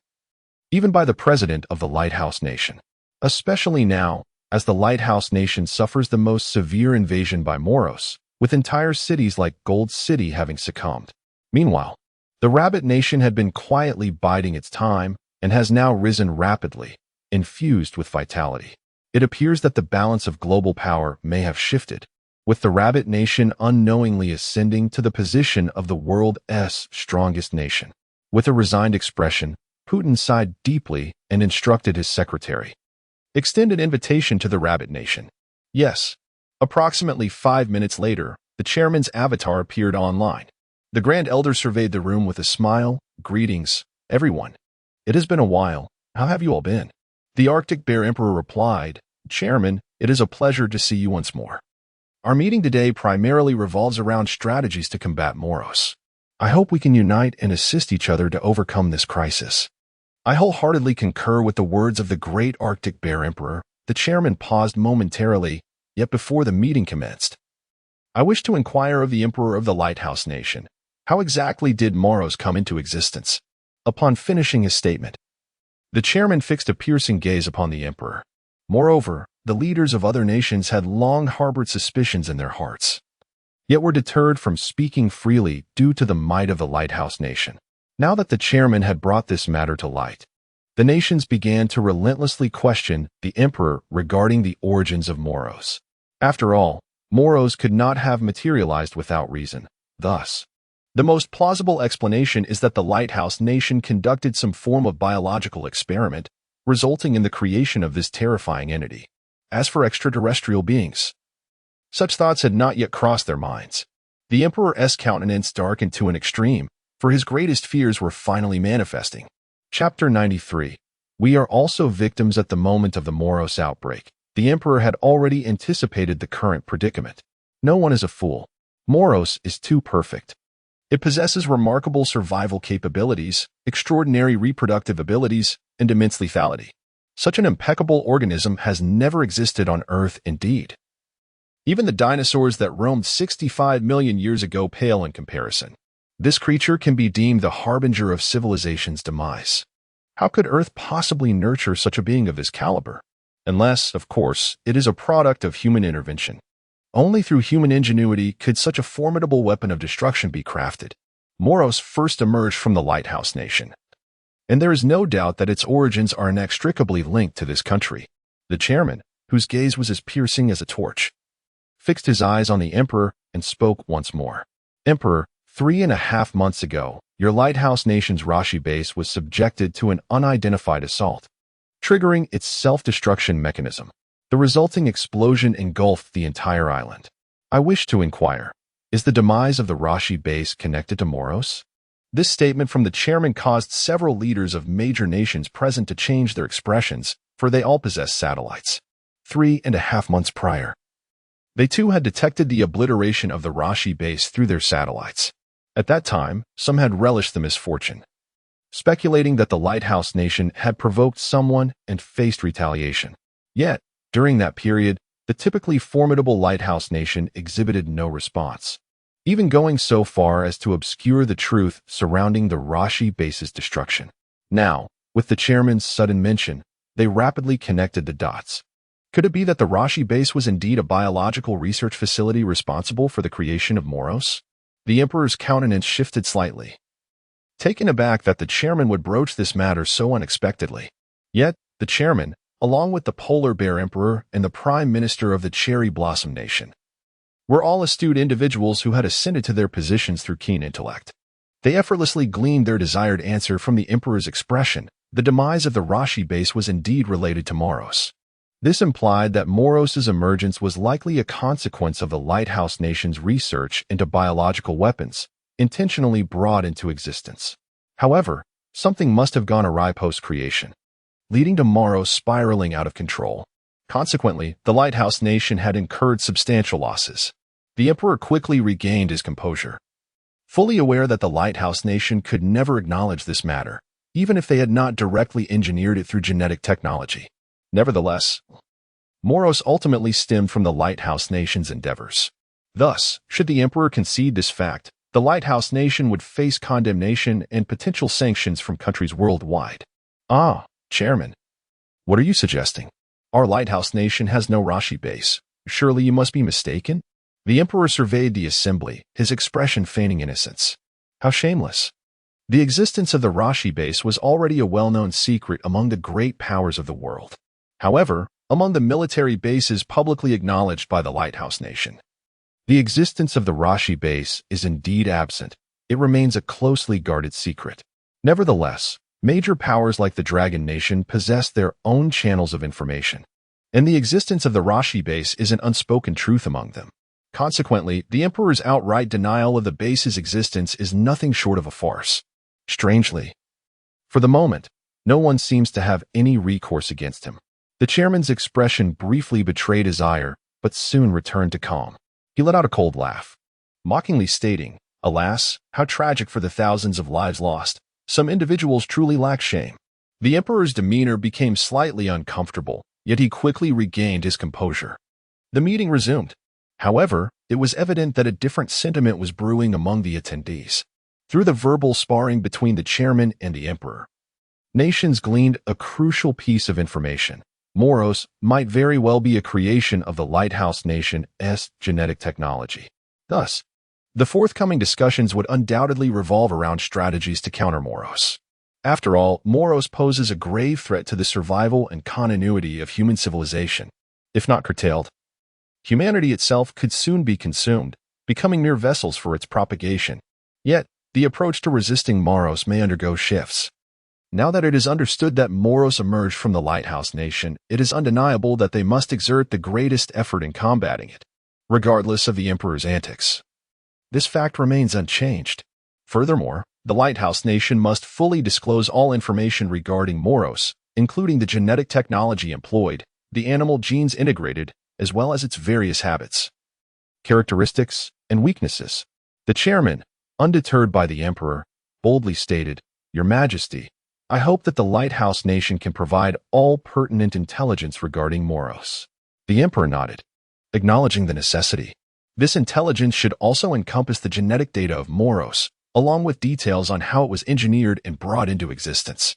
even by the president of the Lighthouse Nation. Especially now, as the Lighthouse Nation suffers the most severe invasion by Moros, with entire cities like Gold City having succumbed. Meanwhile, the Rabbit Nation had been quietly biding its time and has now risen rapidly, infused with vitality. It appears that the balance of global power may have shifted, with the Rabbit Nation unknowingly ascending to the position of the world's strongest nation. With a resigned expression, Putin sighed deeply and instructed his secretary, "Extend an invitation to the Rabbit Nation." Yes. Approximately 5 minutes later, the chairman's avatar appeared online. The Grand Elder surveyed the room with a smile. "Greetings, everyone. It has been a while. How have you all been?" The Arctic Bear Emperor replied, "Chairman, it is a pleasure to see you once more. Our meeting today primarily revolves around strategies to combat Moros. I hope we can unite and assist each other to overcome this crisis." I wholeheartedly concur with the words of the great Arctic Bear Emperor. The chairman paused momentarily, yet before the meeting commenced. "I wish to inquire of the Emperor of the Lighthouse Nation, how exactly did Moros come into existence?" Upon finishing his statement, the chairman fixed a piercing gaze upon the emperor. Moreover, the leaders of other nations had long harbored suspicions in their hearts, yet were deterred from speaking freely due to the might of the Lighthouse Nation. Now that the chairman had brought this matter to light, the nations began to relentlessly question the emperor regarding the origins of Moros. After all, Moros could not have materialized without reason. Thus, the most plausible explanation is that the Lighthouse Nation conducted some form of biological experiment, resulting in the creation of this terrifying entity. As for extraterrestrial beings, such thoughts had not yet crossed their minds. The emperor's countenance darkened to an extreme, for his greatest fears were finally manifesting. Chapter 93. We are also victims at the moment of the Moros outbreak. The emperor had already anticipated the current predicament. No one is a fool. Moros is too perfect. It possesses remarkable survival capabilities, extraordinary reproductive abilities, and immense lethality. Such an impeccable organism has never existed on Earth indeed. Even the dinosaurs that roamed 65 million years ago pale in comparison. This creature can be deemed the harbinger of civilization's demise. How could Earth possibly nurture such a being of this caliber? Unless, of course, it is a product of human intervention. Only through human ingenuity could such a formidable weapon of destruction be crafted. Moros first emerged from the Lighthouse Nation, and there is no doubt that its origins are inextricably linked to this country. The chairman, whose gaze was as piercing as a torch, fixed his eyes on the emperor and spoke once more. "Emperor, 3.5 months ago, your Lighthouse Nation's Rashi base was subjected to an unidentified assault, triggering its self-destruction mechanism. The resulting explosion engulfed the entire island. I wish to inquire, is the demise of the Rashi base connected to Moros?" This statement from the chairman caused several leaders of major nations present to change their expressions, for they all possessed satellites. 3.5 months prior, they too had detected the obliteration of the Rashi base through their satellites. At that time, some had relished the misfortune, speculating that the Lighthouse Nation had provoked someone and faced retaliation. Yet, during that period, the typically formidable Lighthouse Nation exhibited no response, even going so far as to obscure the truth surrounding the Rashi base's destruction. Now, with the chairman's sudden mention, they rapidly connected the dots. Could it be that the Rashi base was indeed a biological research facility responsible for the creation of Moros? The emperor's countenance shifted slightly, taken aback that the chairman would broach this matter so unexpectedly. Yet, the chairman, along with the Polar Bear Emperor and the Prime Minister of the Cherry Blossom Nation, were all astute individuals who had ascended to their positions through keen intellect. They effortlessly gleaned their desired answer from the emperor's expression. The demise of the Rashi base was indeed related to Moros. This implied that Moros' emergence was likely a consequence of the Lighthouse Nation's research into biological weapons, intentionally brought into existence. However, something must have gone awry post-creation, leading to Moros spiraling out of control. Consequently, the Lighthouse Nation had incurred substantial losses. The emperor quickly regained his composure, fully aware that the Lighthouse Nation could never acknowledge this matter, even if they had not directly engineered it through genetic technology. Nevertheless, Moros ultimately stemmed from the Lighthouse Nation's endeavors. Thus, should the Emperor concede this fact, the Lighthouse Nation would face condemnation and potential sanctions from countries worldwide. Ah, Chairman, what are you suggesting? Our Lighthouse Nation has no Rashi base. Surely you must be mistaken? The Emperor surveyed the assembly, his expression feigning innocence. How shameless. The existence of the Rashi base was already a well-known secret among the great powers of the world. However, among the military bases publicly acknowledged by the Lighthouse Nation, the existence of the Rashi base is indeed absent. It remains a closely guarded secret. Nevertheless, major powers like the Dragon Nation possess their own channels of information, and the existence of the Rashi base is an unspoken truth among them. Consequently, the Emperor's outright denial of the base's existence is nothing short of a farce. Strangely, for the moment, no one seems to have any recourse against him. The chairman's expression briefly betrayed his ire, but soon returned to calm. He let out a cold laugh, mockingly stating, "Alas, how tragic for the thousands of lives lost. Some individuals truly lack shame." The Emperor's demeanor became slightly uncomfortable, yet he quickly regained his composure. The meeting resumed. However, it was evident that a different sentiment was brewing among the attendees. Through the verbal sparring between the chairman and the Emperor, nations gleaned a crucial piece of information. Moros might very well be a creation of the Lighthouse Nation's genetic technology. Thus, the forthcoming discussions would undoubtedly revolve around strategies to counter Moros. After all, Moros poses a grave threat to the survival and continuity of human civilization. If not curtailed, humanity itself could soon be consumed, becoming mere vessels for its propagation. Yet, the approach to resisting Moros may undergo shifts. Now that it is understood that Moros emerged from the Lighthouse Nation, it is undeniable that they must exert the greatest effort in combating it, regardless of the Emperor's antics. This fact remains unchanged. Furthermore, the Lighthouse Nation must fully disclose all information regarding Moros, including the genetic technology employed, the animal genes integrated, as well as its various habits, characteristics, and weaknesses. The chairman, undeterred by the Emperor, boldly stated, "Your Majesty, I hope that the Lighthouse Nation can provide all pertinent intelligence regarding Moros." The Emperor nodded, acknowledging the necessity. This intelligence should also encompass the genetic data of Moros, along with details on how it was engineered and brought into existence.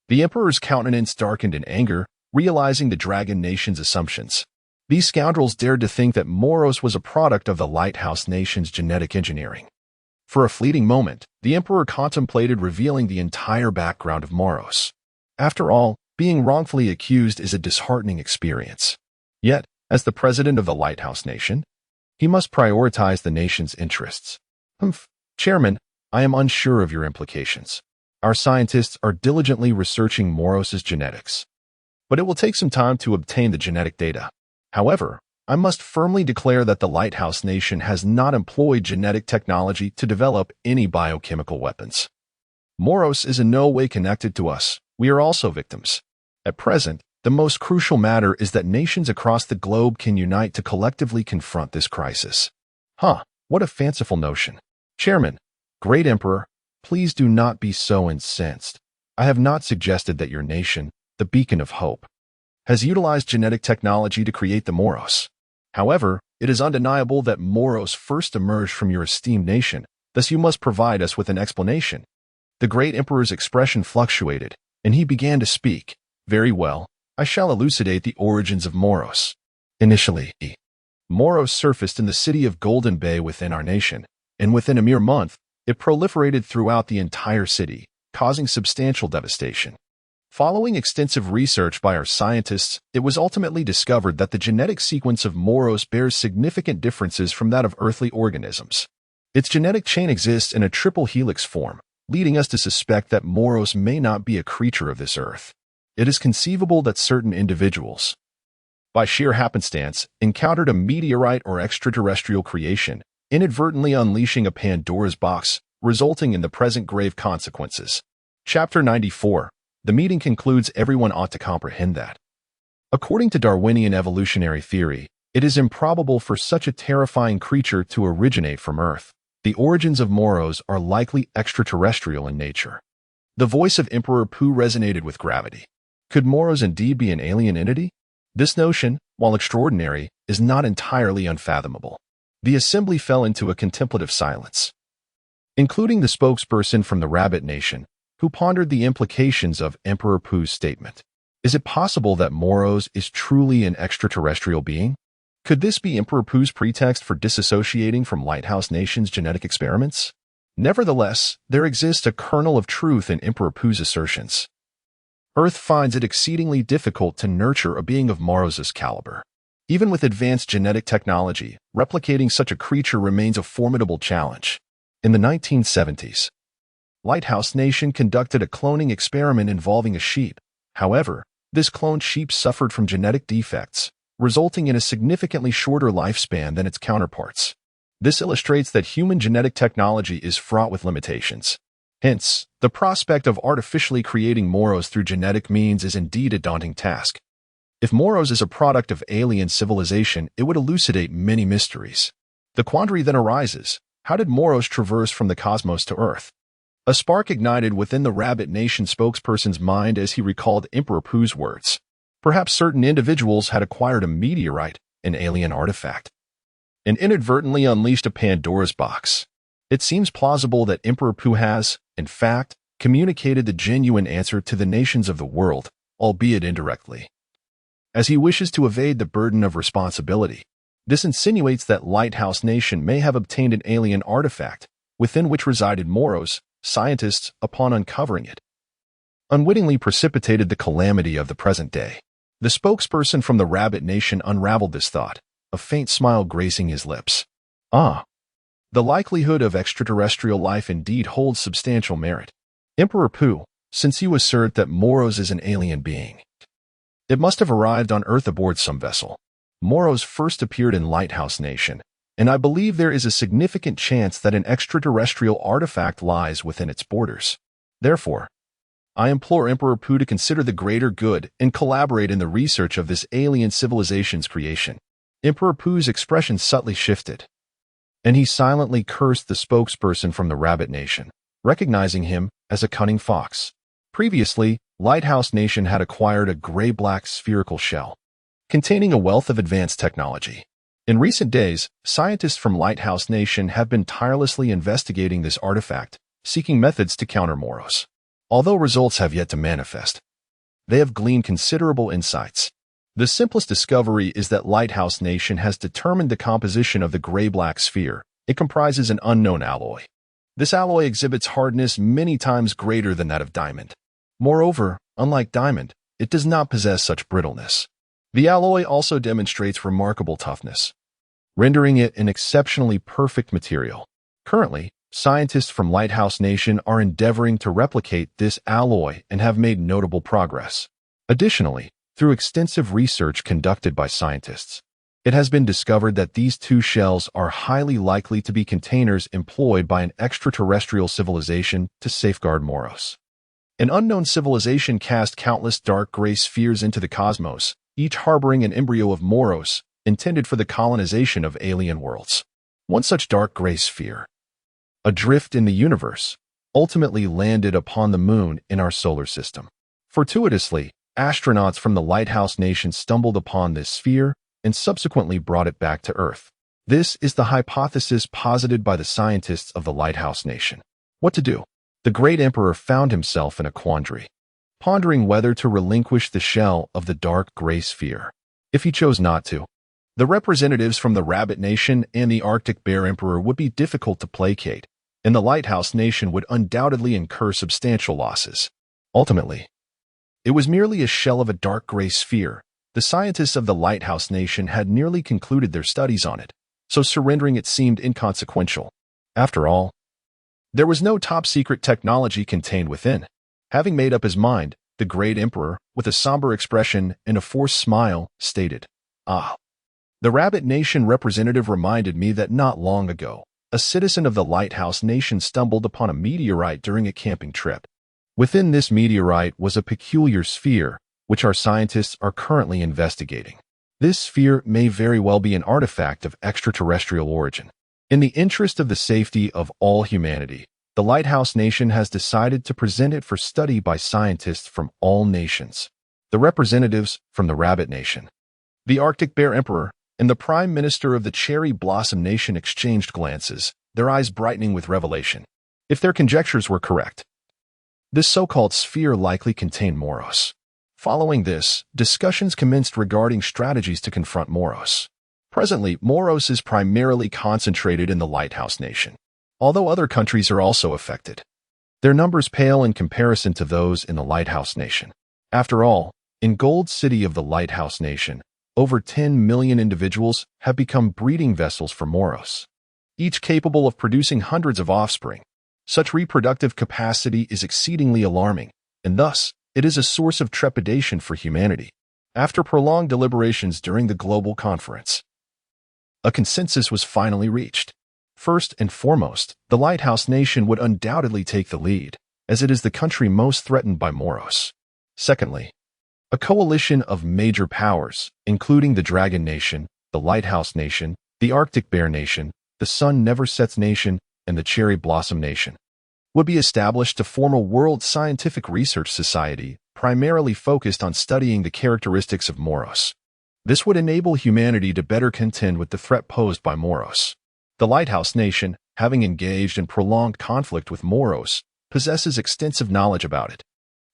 The Emperor's countenance darkened in anger, realizing the Dragon Nation's assumptions. These scoundrels dared to think that Moros was a product of the Lighthouse Nation's genetic engineering. For a fleeting moment, the Emperor contemplated revealing the entire background of Moros. After all, being wrongfully accused is a disheartening experience. Yet, as the president of the Lighthouse Nation, he must prioritize the nation's interests. Chairman, I am unsure of your implications. Our scientists are diligently researching Moros' genetics, but it will take some time to obtain the genetic data. However, I must firmly declare that the Lighthouse Nation has not employed genetic technology to develop any biochemical weapons. Moros is in no way connected to us. We are also victims. At present, the most crucial matter is that nations across the globe can unite to collectively confront this crisis. What a fanciful notion. Chairman, Great Emperor, please do not be so incensed. I have not suggested that your nation, the beacon of hope, has utilized genetic technology to create the Moros. However, it is undeniable that Moros first emerged from your esteemed nation, thus you must provide us with an explanation. The great Emperor's expression fluctuated, and he began to speak. Very well, I shall elucidate the origins of Moros. Initially, Moros surfaced in the city of Golden Bay within our nation, and within a mere month, it proliferated throughout the entire city, causing substantial devastation. Following extensive research by our scientists, it was ultimately discovered that the genetic sequence of Moros bears significant differences from that of earthly organisms. Its genetic chain exists in a triple helix form, leading us to suspect that Moros may not be a creature of this earth. It is conceivable that certain individuals, by sheer happenstance, encountered a meteorite or extraterrestrial creation, inadvertently unleashing a Pandora's box, resulting in the present grave consequences. Chapter 94. The meeting concludes. Everyone ought to comprehend that, according to Darwinian evolutionary theory, it is improbable for such a terrifying creature to originate from Earth. The origins of Moros are likely extraterrestrial in nature. The voice of Emperor Pu resonated with gravity. Could Moros indeed be an alien entity? This notion, while extraordinary, is not entirely unfathomable. The assembly fell into a contemplative silence, including the spokesperson from the Rabbit Nation, who pondered the implications of Emperor Pooh's statement. Is it possible that Moros is truly an extraterrestrial being? Could this be Emperor Pooh's pretext for disassociating from Lighthouse Nation's genetic experiments? Nevertheless, there exists a kernel of truth in Emperor Pooh's assertions. Earth finds it exceedingly difficult to nurture a being of Moros' caliber. Even with advanced genetic technology, replicating such a creature remains a formidable challenge. In the 1970s, Lighthouse Nation conducted a cloning experiment involving a sheep. However, this cloned sheep suffered from genetic defects, resulting in a significantly shorter lifespan than its counterparts. This illustrates that human genetic technology is fraught with limitations. Hence, the prospect of artificially creating Moros through genetic means is indeed a daunting task. If Moros is a product of alien civilization, it would elucidate many mysteries. The quandary then arises: how did Moros traverse from the cosmos to Earth? A spark ignited within the Rabbit Nation spokesperson's mind as he recalled Emperor Pooh's words. Perhaps certain individuals had acquired a meteorite, an alien artifact, and inadvertently unleashed a Pandora's box. It seems plausible that Emperor Pooh has, in fact, communicated the genuine answer to the nations of the world, albeit indirectly, as he wishes to evade the burden of responsibility. This insinuates that Lighthouse Nation may have obtained an alien artifact, within which resided Moros. Scientists, upon uncovering it, unwittingly precipitated the calamity of the present day. The spokesperson from the Rabbit Nation unraveled this thought, a faint smile gracing his lips. The likelihood of extraterrestrial life indeed holds substantial merit. Emperor Pooh, since you assert that Moros is an alien being, it must have arrived on Earth aboard some vessel. Moros first appeared in Lighthouse Nation, and I believe there is a significant chance that an extraterrestrial artifact lies within its borders. Therefore, I implore Emperor Pooh to consider the greater good and collaborate in the research of this alien civilization's creation. Emperor Pooh's expression subtly shifted, and he silently cursed the spokesperson from the Rabbit Nation, recognizing him as a cunning fox. Previously, Lighthouse Nation had acquired a gray-black spherical shell, containing a wealth of advanced technology. In recent days, scientists from Lighthouse Nation have been tirelessly investigating this artifact, seeking methods to counter Moros. Although results have yet to manifest, they have gleaned considerable insights. The simplest discovery is that Lighthouse Nation has determined the composition of the gray-black sphere. It comprises an unknown alloy. This alloy exhibits hardness many times greater than that of diamond. Moreover, unlike diamond, it does not possess such brittleness. The alloy also demonstrates remarkable toughness, rendering it an exceptionally perfect material. Currently, scientists from Lighthouse Nation are endeavoring to replicate this alloy and have made notable progress. Additionally, through extensive research conducted by scientists, it has been discovered that these two shells are highly likely to be containers employed by an extraterrestrial civilization to safeguard Moros. An unknown civilization cast countless dark gray spheres into the cosmos, each harboring an embryo of Moros, intended for the colonization of alien worlds. One such dark gray sphere, adrift in the universe, ultimately landed upon the moon in our solar system. Fortuitously, astronauts from the Lighthouse Nation stumbled upon this sphere and subsequently brought it back to Earth. This is the hypothesis posited by the scientists of the Lighthouse Nation. What to do? The great emperor found himself in a quandary, pondering whether to relinquish the shell of the dark gray sphere. If he chose not to, the representatives from the Rabbit Nation and the Arctic Bear Emperor would be difficult to placate, and the Lighthouse Nation would undoubtedly incur substantial losses. Ultimately, it was merely a shell of a dark gray sphere. The scientists of the Lighthouse Nation had nearly concluded their studies on it, so surrendering it seemed inconsequential. After all, there was no top-secret technology contained within. Having made up his mind, the great emperor, with a somber expression and a forced smile, stated, The Rabbit Nation representative reminded me that not long ago, a citizen of the Lighthouse Nation stumbled upon a meteorite during a camping trip. Within this meteorite was a peculiar sphere, which our scientists are currently investigating. This sphere may very well be an artifact of extraterrestrial origin. In the interest of the safety of all humanity, the Lighthouse Nation has decided to present it for study by scientists from all nations. The representatives from the Rabbit Nation The Arctic Bear Emperor and the Prime Minister of the Cherry Blossom Nation exchanged glances, their eyes brightening with revelation. If their conjectures were correct, this so-called sphere likely contained Moros. Following this, discussions commenced regarding strategies to confront Moros. Presently, Moros is primarily concentrated in the Lighthouse Nation, although other countries are also affected. Their numbers pale in comparison to those in the Lighthouse Nation. After all, in Gold City of the Lighthouse Nation, over 10 million individuals have become breeding vessels for Moros, each capable of producing hundreds of offspring. Such reproductive capacity is exceedingly alarming, and thus, it is a source of trepidation for humanity. After prolonged deliberations during the global conference, a consensus was finally reached. First and foremost, the Lighthouse Nation would undoubtedly take the lead, as it is the country most threatened by Moros. Secondly, a coalition of major powers, including the Dragon Nation, the Lighthouse Nation, the Arctic Bear Nation, the Sun Never Sets Nation, and the Cherry Blossom Nation, would be established to form a world scientific research society primarily focused on studying the characteristics of Moros. This would enable humanity to better contend with the threat posed by Moros. The Lighthouse Nation, having engaged in prolonged conflict with Moros, possesses extensive knowledge about it.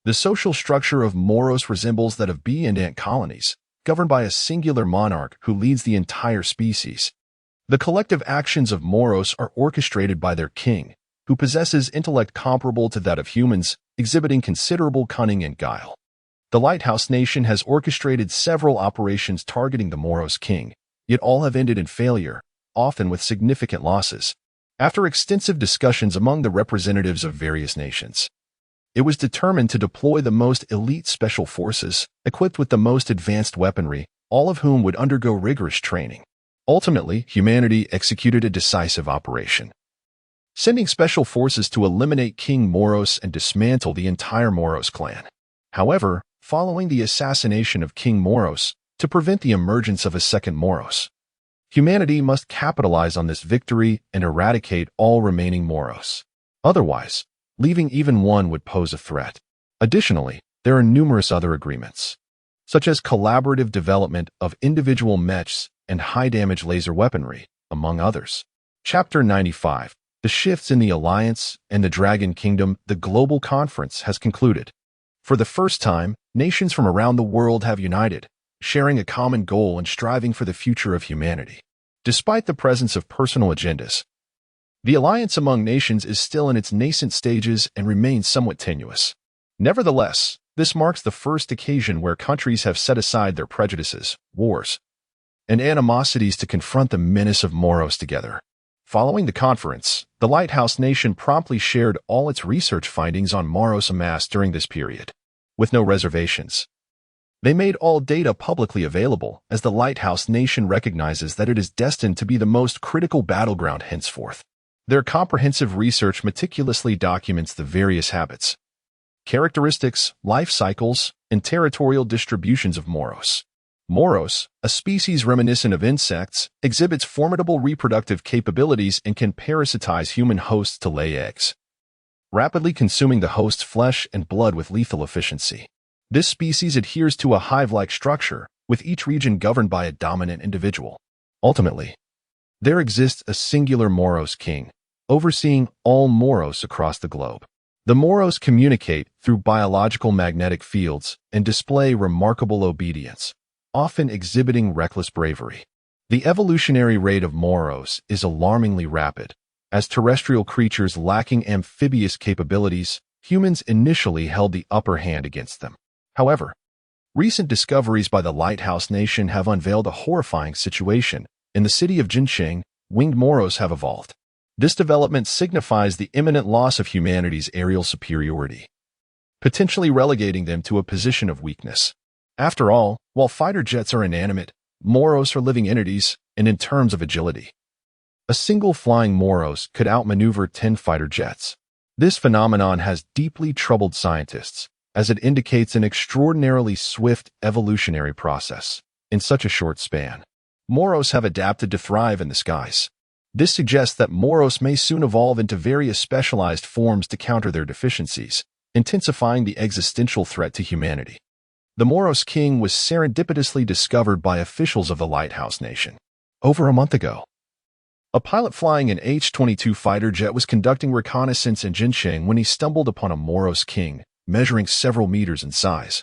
The social structure of Moros resembles that of bee and ant colonies, governed by a singular monarch who leads the entire species. The collective actions of Moros are orchestrated by their king, who possesses intellect comparable to that of humans, exhibiting considerable cunning and guile. The Lighthouse Nation has orchestrated several operations targeting the Moros king, yet all have ended in failure, often with significant losses. After extensive discussions among the representatives of various nations, it was determined to deploy the most elite special forces, equipped with the most advanced weaponry, all of whom would undergo rigorous training. Ultimately, humanity executed a decisive operation, sending special forces to eliminate King Moros and dismantle the entire Moros clan. However, following the assassination of King Moros, to prevent the emergence of a second Moros, humanity must capitalize on this victory and eradicate all remaining Moros. Otherwise, leaving even one would pose a threat. Additionally, there are numerous other agreements, such as collaborative development of individual mechs and high-damage laser weaponry, among others. Chapter 95. The Shifts in the Alliance and the Dragon Kingdom. The global conference has concluded. For the first time, nations from around the world have united, sharing a common goal and striving for the future of humanity. Despite the presence of personal agendas, the alliance among nations is still in its nascent stages and remains somewhat tenuous. Nevertheless, this marks the first occasion where countries have set aside their prejudices, wars, and animosities to confront the menace of Moros together. Following the conference, the Lighthouse Nation promptly shared all its research findings on Moros amassed during this period, with no reservations. They made all data publicly available, as the Lighthouse Nation recognizes that it is destined to be the most critical battleground henceforth. Their comprehensive research meticulously documents the various habits, characteristics, life cycles, and territorial distributions of Moros. Moros, a species reminiscent of insects, exhibits formidable reproductive capabilities and can parasitize human hosts to lay eggs, rapidly consuming the host's flesh and blood with lethal efficiency. This species adheres to a hive-like structure, with each region governed by a dominant individual. Ultimately, there exists a singular Moros king, overseeing all Moros across the globe. The Moros communicate through biological magnetic fields and display remarkable obedience, often exhibiting reckless bravery. The evolutionary rate of Moros is alarmingly rapid. As terrestrial creatures lacking amphibious capabilities, humans initially held the upper hand against them. However, recent discoveries by the Lighthouse Nation have unveiled a horrifying situation. In the city of Jincheng, winged Moros have evolved. This development signifies the imminent loss of humanity's aerial superiority, potentially relegating them to a position of weakness. After all, while fighter jets are inanimate, Moros are living entities, and in terms of agility, a single flying Moros could outmaneuver 10 fighter jets. This phenomenon has deeply troubled scientists, as it indicates an extraordinarily swift evolutionary process in such a short span. Moros have adapted to thrive in the skies. This suggests that Moros may soon evolve into various specialized forms to counter their deficiencies, intensifying the existential threat to humanity. The Moros king was serendipitously discovered by officials of the Lighthouse Nation over a month ago. A pilot flying an H-22 fighter jet was conducting reconnaissance in Jincheng when he stumbled upon a Moros king, measuring several meters in size.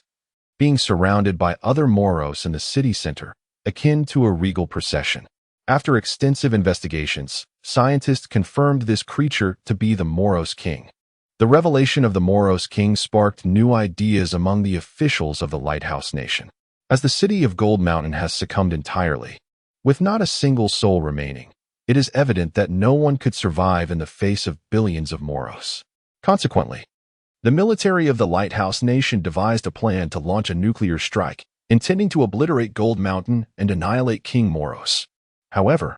Being surrounded by other Moros in the city center, akin to a regal procession. After extensive investigations, scientists confirmed this creature to be the Moros king. The revelation of the Moros king sparked new ideas among the officials of the Lighthouse Nation, as the city of Gold Mountain has succumbed entirely, with not a single soul remaining. It is evident that no one could survive in the face of billions of Moros. Consequently, the military of the Lighthouse Nation devised a plan to launch a nuclear strike, intending to obliterate Gold Mountain and annihilate King Moros. However,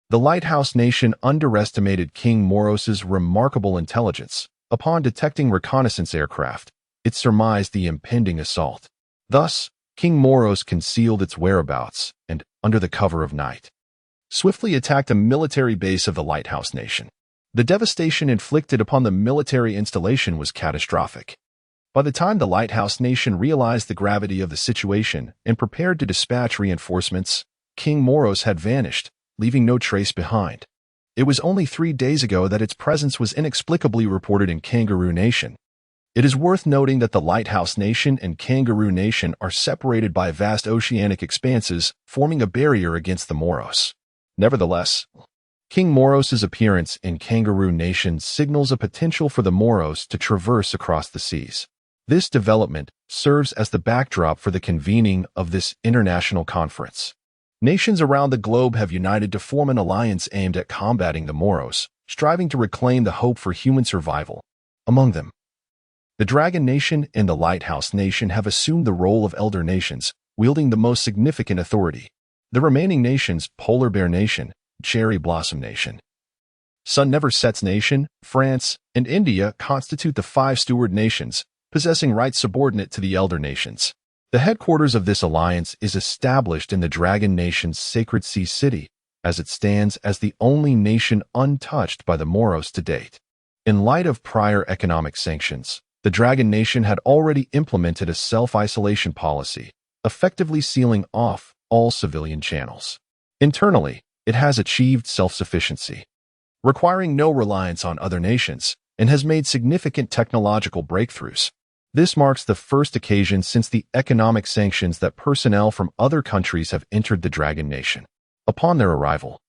the Lighthouse Nation underestimated King Moros's remarkable intelligence. Upon detecting reconnaissance aircraft, it surmised the impending assault. Thus, King Moros concealed its whereabouts and, under the cover of night, swiftly attacked a military base of the Lighthouse Nation. The devastation inflicted upon the military installation was catastrophic. By the time the Lighthouse Nation realized the gravity of the situation and prepared to dispatch reinforcements, King Moros had vanished, leaving no trace behind. It was only 3 days ago that its presence was inexplicably reported in Kangaroo Nation. It is worth noting that the Lighthouse Nation and Kangaroo Nation are separated by vast oceanic expanses, forming a barrier against the Moros. Nevertheless, King Moros's appearance in Kangaroo Nation signals a potential for the Moros to traverse across the seas. This development serves as the backdrop for the convening of this international conference. Nations around the globe have united to form an alliance aimed at combating the Moros, striving to reclaim the hope for human survival. Among them, the Dragon Nation and the Lighthouse Nation have assumed the role of elder nations, wielding the most significant authority. The remaining nations, Polar Bear Nation, Cherry Blossom Nation, Sun Never Sets Nation, France, and India constitute the 5 steward nations, possessing rights subordinate to the elder nations. The headquarters of this alliance is established in the Dragon Nation's Sacred Sea City, as it stands as the only nation untouched by the Moros to date. In light of prior economic sanctions, the Dragon Nation had already implemented a self-isolation policy, effectively sealing off all civilian channels. Internally, it has achieved self-sufficiency, requiring no reliance on other nations, and has made significant technological breakthroughs. This marks the first occasion since the economic sanctions that personnel from other countries have entered the Dragon Nation. Upon their arrival,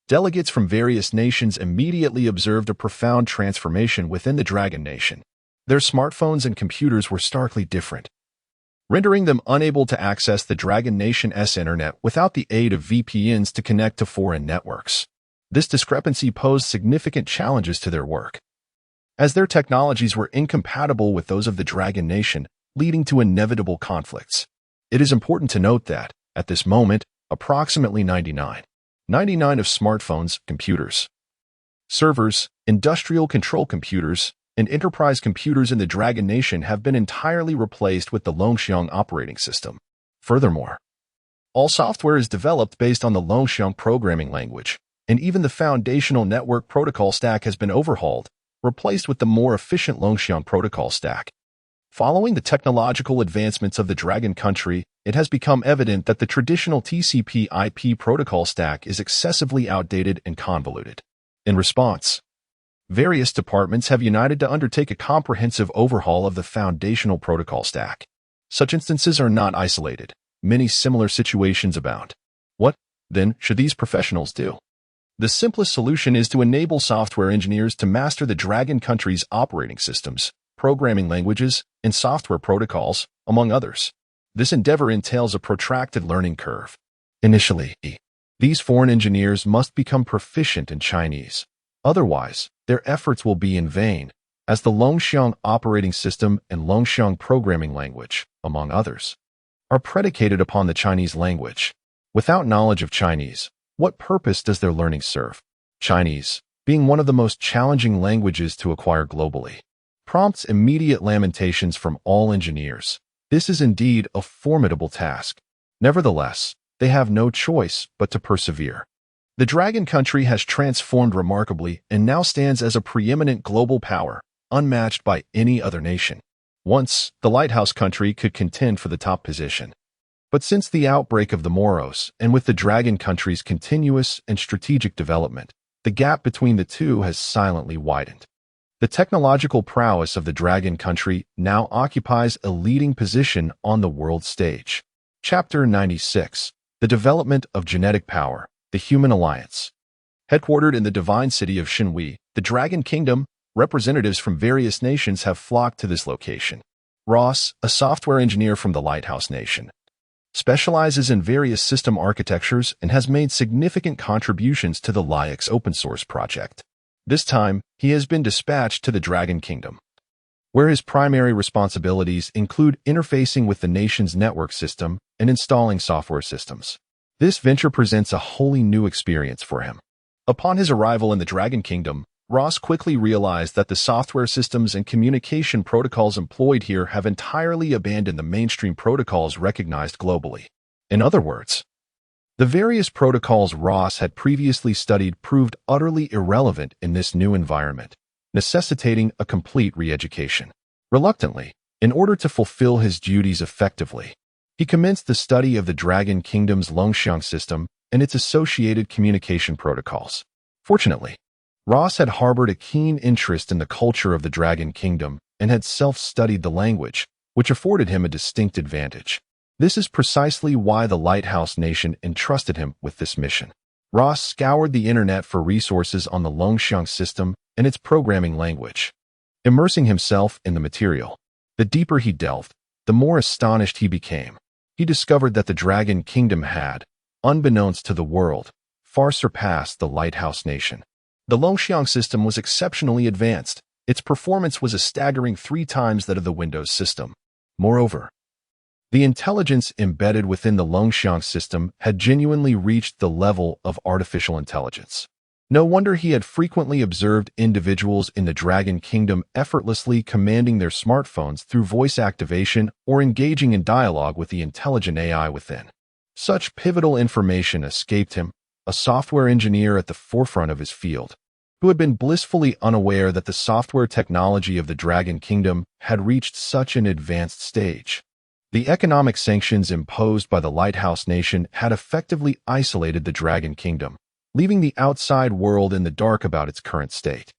delegates from various nations immediately observed a profound transformation within the Dragon Nation. Their smartphones and computers were starkly different, rendering them unable to access the Dragon Nation's internet without the aid of VPNs to connect to foreign networks. This discrepancy posed significant challenges to their work, as their technologies were incompatible with those of the Dragon Nation, leading to inevitable conflicts. It is important to note that, at this moment, approximately 99% of smartphones, computers, servers, industrial control computers, and enterprise computers in the Dragon Nation have been entirely replaced with the Longxiang operating system. Furthermore, all software is developed based on the Longxiang programming language, and even the foundational network protocol stack has been overhauled, replaced with the more efficient Longxiang protocol stack. Following the technological advancements of the Dragon Country, it has become evident that the traditional TCP/IP protocol stack is excessively outdated and convoluted. In response, various departments have united to undertake a comprehensive overhaul of the foundational protocol stack. Such instances are not isolated. Many similar situations abound. What, then, should these professionals do? The simplest solution is to enable software engineers to master the Dragon Country's operating systems, programming languages, and software protocols, among others. This endeavor entails a protracted learning curve. Initially, these foreign engineers must become proficient in Chinese. Otherwise, their efforts will be in vain, as the Longxiang operating system and Longxiang programming language, among others, are predicated upon the Chinese language. Without knowledge of Chinese, what purpose does their learning serve? Chinese, being one of the most challenging languages to acquire globally, prompts immediate lamentations from all engineers. This is indeed a formidable task. Nevertheless, they have no choice but to persevere. The Dragon Country has transformed remarkably and now stands as a preeminent global power, unmatched by any other nation. Once, the lighthouse country could contend for the top position. But since the outbreak of the Moros, and with the dragon country's continuous and strategic development, the gap between the two has silently widened. The technological prowess of the dragon country now occupies a leading position on the world stage. Chapter 96. The Development of Genetic Power, the Human Alliance. Headquartered in the divine city of Shinhui, the Dragon Kingdom, representatives from various nations have flocked to this location. Ross, a software engineer from the Lighthouse Nation, specializes in various system architectures and has made significant contributions to the LIX open-source project. This time, he has been dispatched to the Dragon Kingdom, where his primary responsibilities include interfacing with the nation's network system and installing software systems. This venture presents a wholly new experience for him. Upon his arrival in the Dragon Kingdom, Ross quickly realized that the software systems and communication protocols employed here have entirely abandoned the mainstream protocols recognized globally. In other words, the various protocols Ross had previously studied proved utterly irrelevant in this new environment, necessitating a complete re-education. Reluctantly, in order to fulfill his duties effectively, he commenced the study of the Dragon Kingdom's Longxiang system and its associated communication protocols. Fortunately, Ross had harbored a keen interest in the culture of the Dragon Kingdom and had self-studied the language, which afforded him a distinct advantage. This is precisely why the Lighthouse Nation entrusted him with this mission. Ross scoured the internet for resources on the Longxiang system and its programming language, immersing himself in the material. The deeper he delved, the more astonished he became. He discovered that the Dragon Kingdom had, unbeknownst to the world, far surpassed the Lighthouse Nation. The Longxiang system was exceptionally advanced. Its performance was a staggering 3 times that of the Windows system. Moreover, the intelligence embedded within the Longxiang system had genuinely reached the level of artificial intelligence. No wonder he had frequently observed individuals in the Dragon Kingdom effortlessly commanding their smartphones through voice activation or engaging in dialogue with the intelligent AI within. Such pivotal information escaped him, a software engineer at the forefront of his field, who had been blissfully unaware that the software technology of the Dragon Kingdom had reached such an advanced stage. The economic sanctions imposed by the Lighthouse Nation had effectively isolated the Dragon Kingdom, leaving the outside world in the dark about its current state.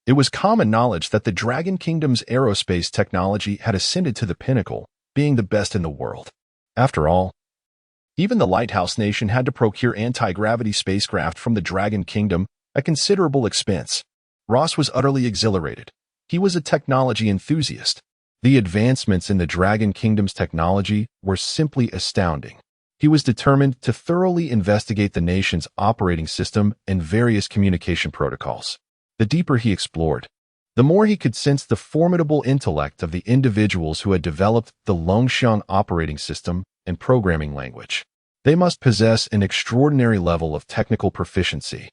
It was common knowledge that the Dragon Kingdom's aerospace technology had ascended to the pinnacle, being the best in the world. After all, even the Lighthouse Nation had to procure anti-gravity spacecraft from the Dragon Kingdom at considerable expense. Ross was utterly exhilarated. He was a technology enthusiast. The advancements in the Dragon Kingdom's technology were simply astounding. He was determined to thoroughly investigate the nation's operating system and various communication protocols. The deeper he explored, the more he could sense the formidable intellect of the individuals who had developed the Longxiang operating system and programming language. They must possess an extraordinary level of technical proficiency,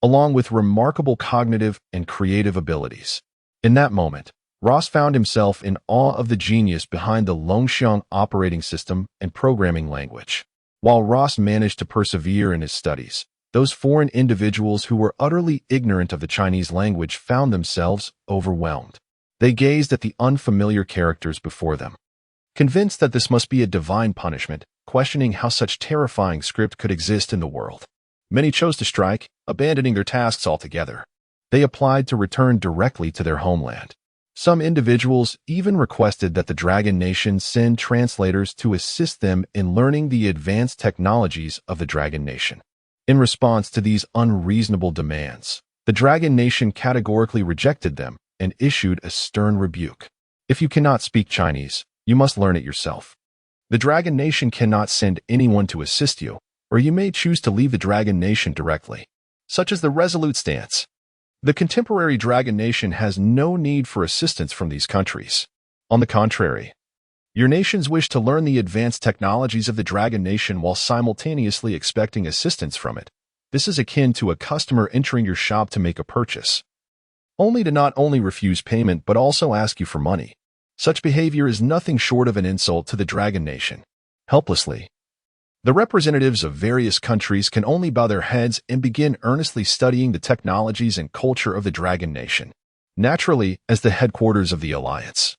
along with remarkable cognitive and creative abilities. In that moment, Ross found himself in awe of the genius behind the Longxiang operating system and programming language. While Ross managed to persevere in his studies, those foreign individuals who were utterly ignorant of the Chinese language found themselves overwhelmed. They gazed at the unfamiliar characters before them, convinced that this must be a divine punishment, questioning how such terrifying script could exist in the world. Many chose to strike, abandoning their tasks altogether. They applied to return directly to their homeland. Some individuals even requested that the Dragon Nation send translators to assist them in learning the advanced technologies of the Dragon Nation. In response to these unreasonable demands, the Dragon Nation categorically rejected them and issued a stern rebuke. If you cannot speak Chinese, you must learn it yourself. The Dragon Nation cannot send anyone to assist you, or you may choose to leave the Dragon Nation directly. Such is the resolute stance. The contemporary Dragon Nation has no need for assistance from these countries. On the contrary, your nations wish to learn the advanced technologies of the Dragon Nation while simultaneously expecting assistance from it. This is akin to a customer entering your shop to make a purchase, only to not only refuse payment but also ask you for money. Such behavior is nothing short of an insult to the Dragon Nation. Helplessly, the representatives of various countries can only bow their heads and begin earnestly studying the technologies and culture of the Dragon Nation. Naturally, as the headquarters of the Alliance,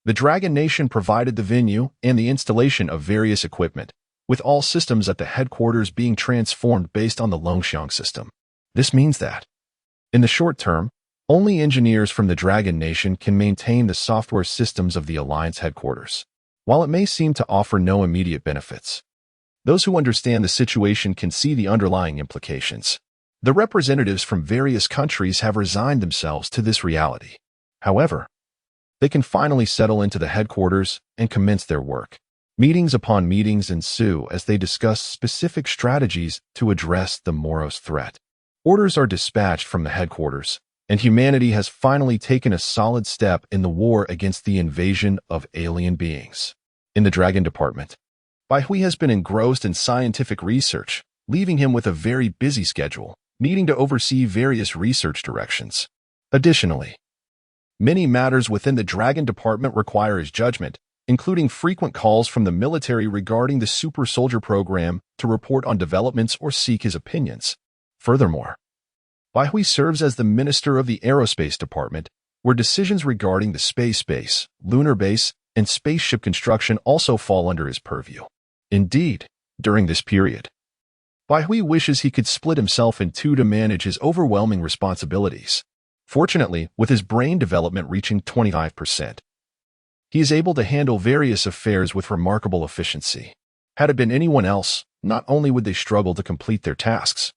The Dragon Nation provided the venue and the installation of various equipment, with all systems at the headquarters being transformed based on the Longxiang system. This means that, in the short term, only engineers from the Dragon Nation can maintain the software systems of the Alliance headquarters. While it may seem to offer no immediate benefits, those who understand the situation can see the underlying implications. The representatives from various countries have resigned themselves to this reality. However, they can finally settle into the headquarters and commence their work. Meetings upon meetings ensue as they discuss specific strategies to address the Moros threat. Orders are dispatched from the headquarters, and humanity has finally taken a solid step in the war against the invasion of alien beings. In the Dragon Department, Bai Hui has been engrossed in scientific research, leaving him with a very busy schedule, needing to oversee various research directions. Additionally, many matters within the Dragon Department require his judgment, including frequent calls from the military regarding the Super Soldier program to report on developments or seek his opinions. Furthermore, Bai Hui serves as the Minister of the Aerospace Department, where decisions regarding the space base, lunar base, and spaceship construction also fall under his purview. Indeed, during this period, Bai Hui wishes he could split himself in two to manage his overwhelming responsibilities. Fortunately, with his brain development reaching 25%, he is able to handle various affairs with remarkable efficiency. Had it been anyone else, not only would they struggle to complete their tasks,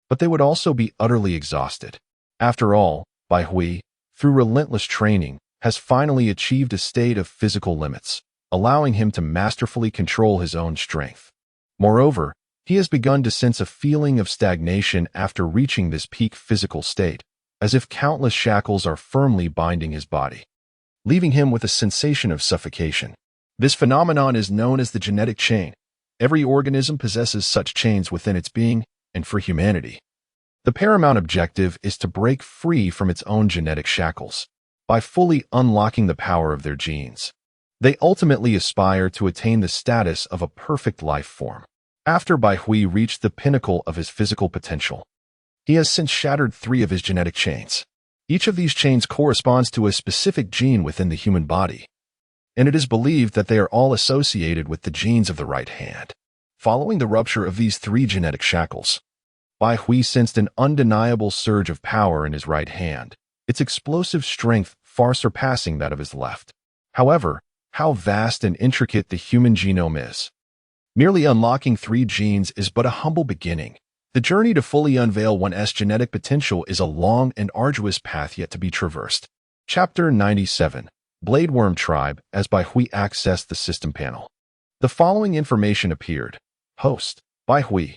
but they would also be utterly exhausted. After all, Bai Hui, through relentless training, has finally achieved a state of physical limits, allowing him to masterfully control his own strength. Moreover, he has begun to sense a feeling of stagnation after reaching this peak physical state, as if countless shackles are firmly binding his body, leaving him with a sensation of suffocation. This phenomenon is known as the genetic chain. Every organism possesses such chains within its being, and for humanity, the paramount objective is to break free from its own genetic shackles by fully unlocking the power of their genes. They ultimately aspire to attain the status of a perfect life form. After Bai Hui reached the pinnacle of his physical potential, he has since shattered 3 of his genetic chains. Each of these chains corresponds to a specific gene within the human body, and it is believed that they are all associated with the genes of the right hand. Following the rupture of these 3 genetic shackles, Bai Hui sensed an undeniable surge of power in his right hand, its explosive strength far surpassing that of his left. However, how vast and intricate the human genome is. Merely unlocking 3 genes is but a humble beginning. The journey to fully unveil one's genetic potential is a long and arduous path yet to be traversed. Chapter 97. Bladeworm Tribe. As Bai Hui accessed the system panel, the following information appeared. Host, Bai Hui.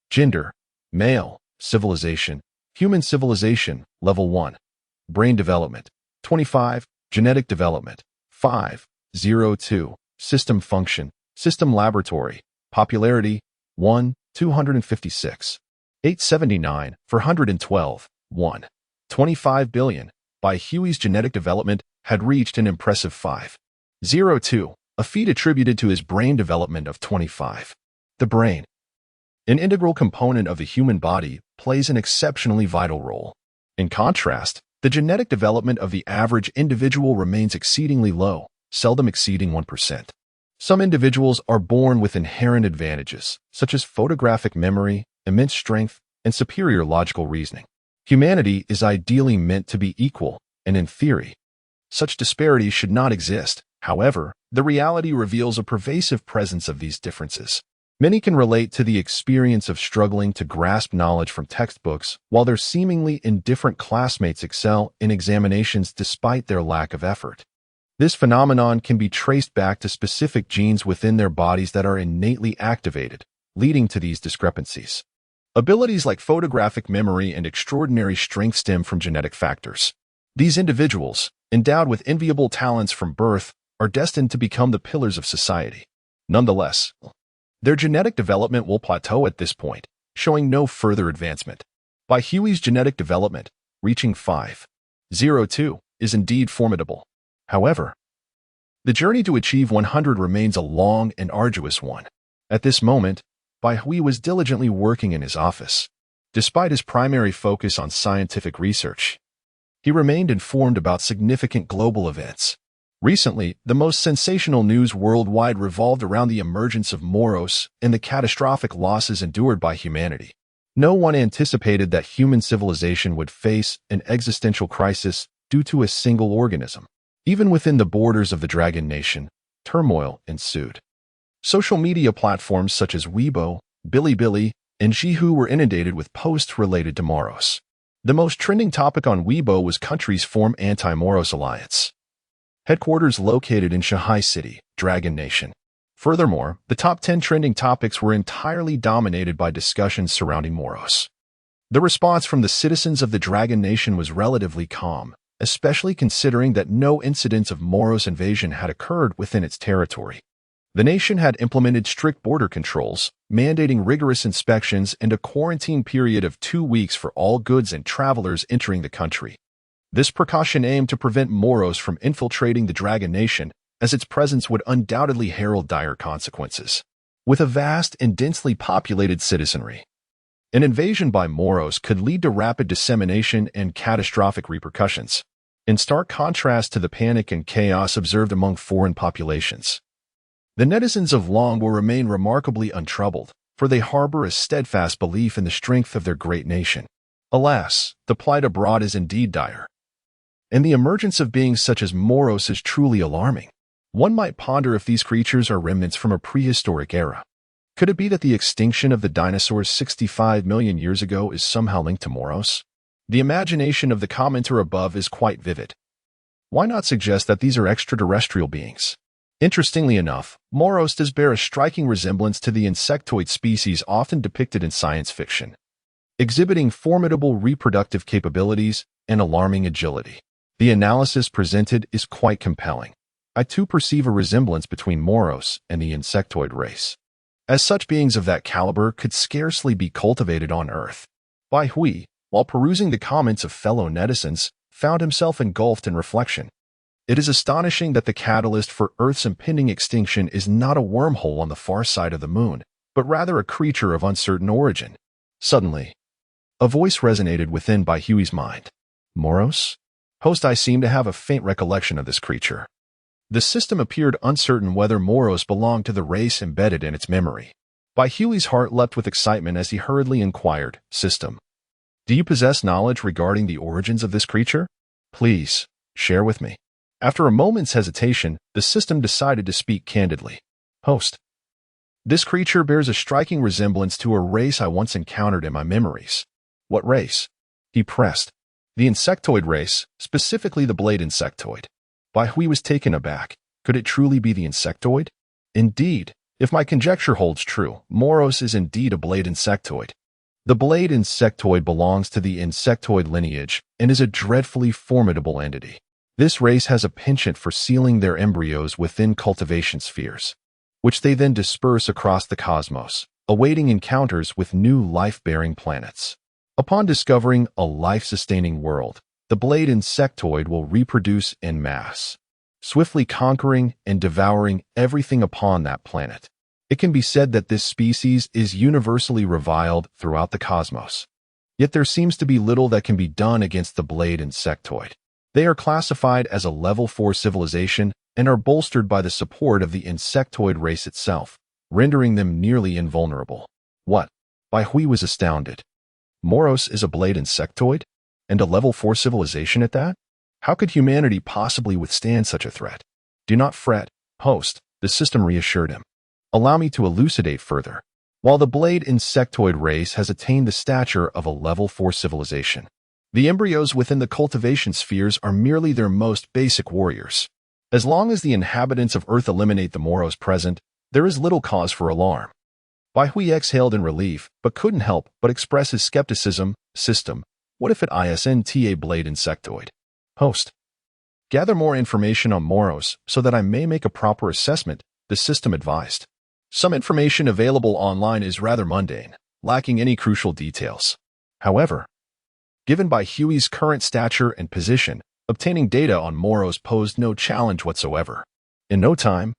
Gender, male. Civilization, human civilization, level 1. Brain development, 25. Genetic development, 502. System function, system laboratory. Popularity, 1, 256. 879, 412, 1. 25 billion. Bai Hui's genetic development had reached an impressive 502, a feat attributed to his brain development of 25. The brain, an integral component of the human body, plays an exceptionally vital role. In contrast, the genetic development of the average individual remains exceedingly low, seldom exceeding 1%. Some individuals are born with inherent advantages, such as photographic memory, immense strength, and superior logical reasoning. Humanity is ideally meant to be equal, and in theory, such disparities should not exist. However, the reality reveals a pervasive presence of these differences. Many can relate to the experience of struggling to grasp knowledge from textbooks, while their seemingly indifferent classmates excel in examinations despite their lack of effort. This phenomenon can be traced back to specific genes within their bodies that are innately activated, leading to these discrepancies. Abilities like photographic memory and extraordinary strength stem from genetic factors. These individuals, endowed with enviable talents from birth, are destined to become the pillars of society. Nonetheless, their genetic development will plateau at this point, showing no further advancement. Bai Hui's genetic development, reaching 502, is indeed formidable. However, the journey to achieve 100 remains a long and arduous one. At this moment, Bai Hui was diligently working in his office. Despite his primary focus on scientific research, he remained informed about significant global events. Recently, the most sensational news worldwide revolved around the emergence of Moros and the catastrophic losses endured by humanity. No one anticipated that human civilization would face an existential crisis due to a single organism. Even within the borders of the Dragon Nation, turmoil ensued. Social media platforms such as Weibo, Bilibili, and Zhihu were inundated with posts related to Moros. The most trending topic on Weibo was countries form anti-Moros alliance. Headquarters located in Shanghai City, Dragon Nation. Furthermore, the top 10 trending topics were entirely dominated by discussions surrounding Moros. The response from the citizens of the Dragon Nation was relatively calm, especially considering that no incidents of Moros invasion had occurred within its territory. The nation had implemented strict border controls, mandating rigorous inspections and a quarantine period of 2 weeks for all goods and travelers entering the country. This precaution aimed to prevent Moros from infiltrating the Dragon Nation, as its presence would undoubtedly herald dire consequences. With a vast and densely populated citizenry, an invasion by Moros could lead to rapid dissemination and catastrophic repercussions, in stark contrast to the panic and chaos observed among foreign populations. The netizens of Long will remain remarkably untroubled, for they harbor a steadfast belief in the strength of their great nation. Alas, the plight abroad is indeed dire, and the emergence of beings such as Moros is truly alarming. One might ponder if these creatures are remnants from a prehistoric era. Could it be that the extinction of the dinosaurs 65 million years ago is somehow linked to Moros? The imagination of the commenter above is quite vivid. Why not suggest that these are extraterrestrial beings? Interestingly enough, Moros does bear a striking resemblance to the insectoid species often depicted in science fiction, exhibiting formidable reproductive capabilities and alarming agility. The analysis presented is quite compelling. I too perceive a resemblance between Moros and the insectoid race, as such beings of that caliber could scarcely be cultivated on Earth. Bai Hui, while perusing the comments of fellow netizens, found himself engulfed in reflection. It is astonishing that the catalyst for Earth's impending extinction is not a wormhole on the far side of the moon, but rather a creature of uncertain origin. Suddenly, a voice resonated within Bai Hui's mind. Moros? Host, I seem to have a faint recollection of this creature. The system appeared uncertain whether Moros belonged to the race embedded in its memory. Bai Hui's heart leapt with excitement as he hurriedly inquired, System, do you possess knowledge regarding the origins of this creature? Please, share with me. After a moment's hesitation, the system decided to speak candidly. Host, this creature bears a striking resemblance to a race I once encountered in my memories. What race? He pressed. The insectoid race, specifically the blade insectoid. Bai Hui was taken aback. Could it truly be the insectoid? Indeed, if my conjecture holds true, Moros is indeed a blade insectoid. The blade insectoid belongs to the insectoid lineage and is a dreadfully formidable entity. This race has a penchant for sealing their embryos within cultivation spheres, which they then disperse across the cosmos, awaiting encounters with new life-bearing planets. Upon discovering a life-sustaining world, the blade insectoid will reproduce en masse, swiftly conquering and devouring everything upon that planet. It can be said that this species is universally reviled throughout the cosmos. Yet there seems to be little that can be done against the blade insectoid. They are classified as a level 4 civilization and are bolstered by the support of the insectoid race itself, rendering them nearly invulnerable. What? Bai Hui was astounded. Moros is a blade insectoid? And a level 4 civilization at that? How could humanity possibly withstand such a threat? Do not fret, host, the system reassured him. Allow me to elucidate further. While the blade insectoid race has attained the stature of a level 4 civilization, the embryos within the cultivation spheres are merely their most basic warriors. As long as the inhabitants of Earth eliminate the Moros present, there is little cause for alarm. Bai Hui exhaled in relief, but couldn't help but express his skepticism. System, what if it isn't a blade insectoid? Host, gather more information on Moros so that I may make a proper assessment, the system advised. Some information available online is rather mundane, lacking any crucial details. However, given Bai Hui's current stature and position, obtaining data on Moros posed no challenge whatsoever. In no time,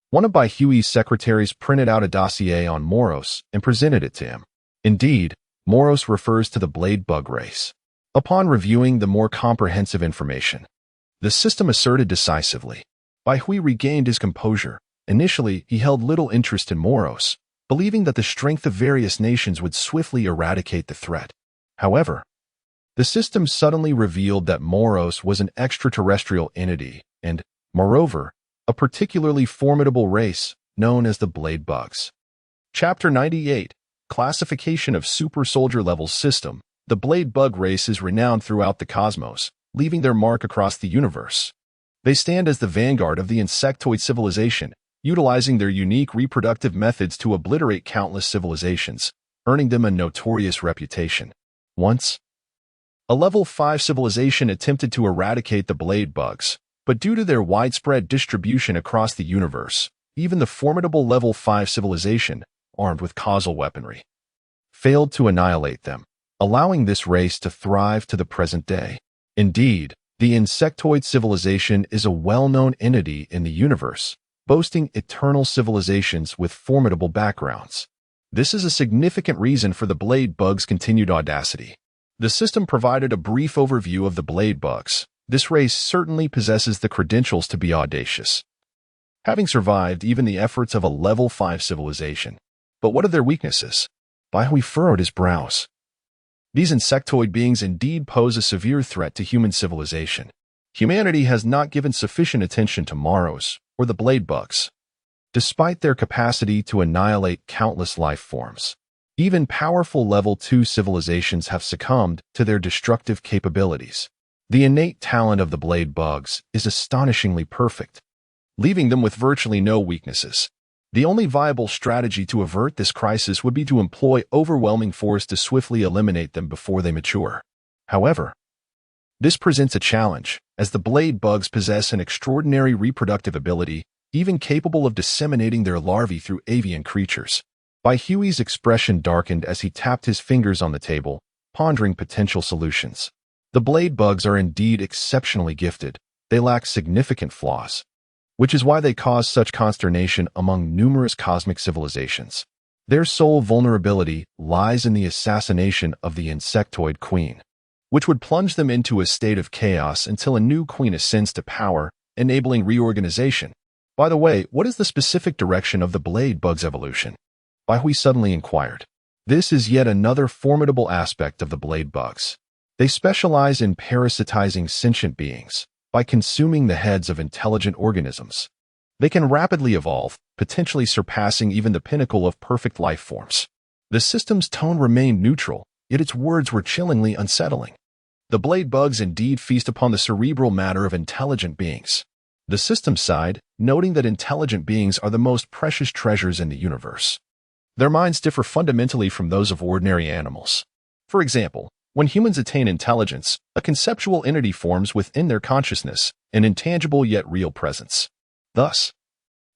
one of Bai Hui's secretaries printed out a dossier on Moros and presented it to him. Indeed, Moros refers to the blade bug race. Upon reviewing the more comprehensive information, the system asserted decisively, Hui regained his composure. Initially, he held little interest in Moros, believing that the strength of various nations would swiftly eradicate the threat. However, the system suddenly revealed that Moros was an extraterrestrial entity and, moreover, a particularly formidable race known as the Blade Bugs. Chapter 98, Classification of Super Soldier Level System. The Blade Bug race is renowned throughout the cosmos, leaving their mark across the universe. They stand as the vanguard of the insectoid civilization, utilizing their unique reproductive methods to obliterate countless civilizations, earning them a notorious reputation. Once, a Level 5 civilization attempted to eradicate the Blade Bugs, but due to their widespread distribution across the universe, even the formidable Level 5 civilization, armed with causal weaponry, failed to annihilate them, allowing this race to thrive to the present day. Indeed, the insectoid civilization is a well-known entity in the universe, boasting eternal civilizations with formidable backgrounds. This is a significant reason for the Blade Bugs' continued audacity. The system provided a brief overview of the Blade Bugs. This race certainly possesses the credentials to be audacious, having survived even the efforts of a Level 5 civilization. But what are their weaknesses? Hui furrowed his brows. These insectoid beings indeed pose a severe threat to human civilization. Humanity has not given sufficient attention to Moros, or the Blade Bugs. Despite their capacity to annihilate countless life forms, even powerful Level 2 civilizations have succumbed to their destructive capabilities. The innate talent of the Blade Bugs is astonishingly perfect, leaving them with virtually no weaknesses. The only viable strategy to avert this crisis would be to employ overwhelming force to swiftly eliminate them before they mature. However, this presents a challenge, as the Blade Bugs possess an extraordinary reproductive ability, even capable of disseminating their larvae through avian creatures. Hui's expression darkened as he tapped his fingers on the table, pondering potential solutions. The Blade Bugs are indeed exceptionally gifted. They lack significant flaws, which is why they cause such consternation among numerous cosmic civilizations. Their sole vulnerability lies in the assassination of the insectoid queen, which would plunge them into a state of chaos until a new queen ascends to power, enabling reorganization. By the way, what is the specific direction of the Blade Bug's evolution? Hui suddenly inquired. This is yet another formidable aspect of the Blade Bugs. They specialize in parasitizing sentient beings. By consuming the heads of intelligent organisms, they can rapidly evolve, potentially surpassing even the pinnacle of perfect life forms. The system's tone remained neutral, yet its words were chillingly unsettling. The Blade Bugs indeed feast upon the cerebral matter of intelligent beings. The system sighed, noting that intelligent beings are the most precious treasures in the universe. Their minds differ fundamentally from those of ordinary animals. For example, when humans attain intelligence, a conceptual entity forms within their consciousness, an intangible yet real presence. Thus,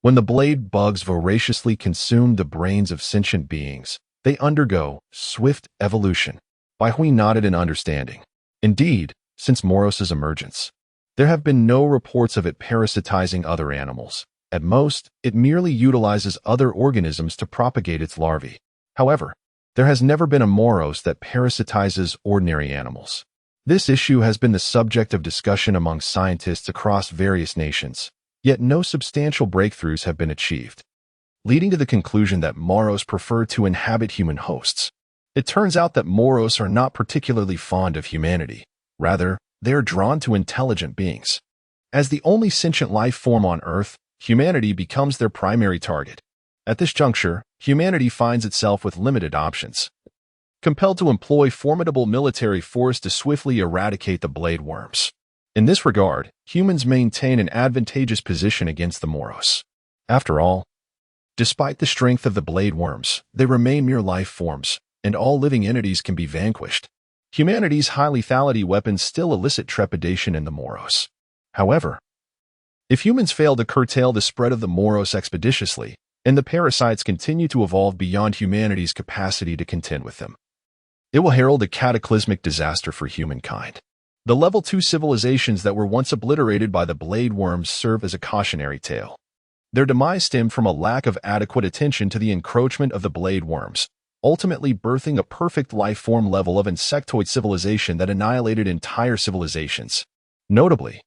when the Blade Bugs voraciously consume the brains of sentient beings, they undergo swift evolution. Hui nodded in understanding. Indeed, since Moros' emergence, there have been no reports of it parasitizing other animals. At most, it merely utilizes other organisms to propagate its larvae. However, there has never been a Moros that parasitizes ordinary animals. This issue has been the subject of discussion among scientists across various nations, yet no substantial breakthroughs have been achieved, leading to the conclusion that Moros prefer to inhabit human hosts. It turns out that Moros are not particularly fond of humanity. Rather, they are drawn to intelligent beings. As the only sentient life form on Earth, humanity becomes their primary target. At this juncture, humanity finds itself with limited options, compelled to employ formidable military force to swiftly eradicate the blade worms. In this regard, humans maintain an advantageous position against the Moros. After all, despite the strength of the blade worms, they remain mere life forms, and all living entities can be vanquished. Humanity's high lethality weapons still elicit trepidation in the Moros. However, if humans fail to curtail the spread of the Moros expeditiously, and the parasites continue to evolve beyond humanity's capacity to contend with them, it will herald a cataclysmic disaster for humankind. The Level 2 civilizations that were once obliterated by the blade worms serve as a cautionary tale. Their demise stemmed from a lack of adequate attention to the encroachment of the blade worms, ultimately birthing a perfect life-form level of insectoid civilization that annihilated entire civilizations. Notably,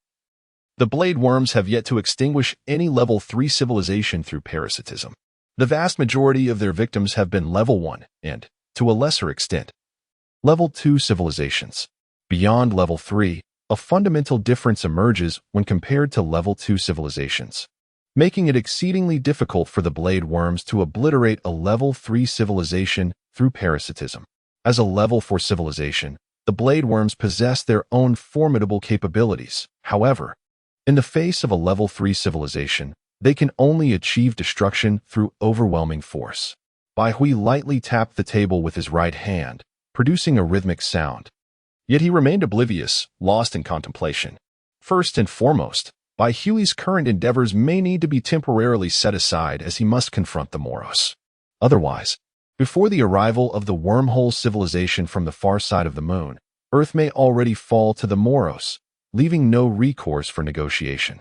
The blade worms have yet to extinguish any level 3 civilization through parasitism. The vast majority of their victims have been level 1 and, to a lesser extent, level 2 civilizations. Beyond level 3, a fundamental difference emerges when compared to level 2 civilizations, making it exceedingly difficult for the blade worms to obliterate a level 3 civilization through parasitism. As a level 4 civilization, the blade worms possess their own formidable capabilities. However, in the face of a level 3 civilization, they can only achieve destruction through overwhelming force. Bai Hui lightly tapped the table with his right hand, producing a rhythmic sound. Yet he remained oblivious, lost in contemplation. First and foremost, Bai Hui's current endeavors may need to be temporarily set aside as he must confront the Moros. Otherwise, before the arrival of the wormhole civilization from the far side of the moon, Earth may already fall to the Moros, leaving no recourse for negotiation.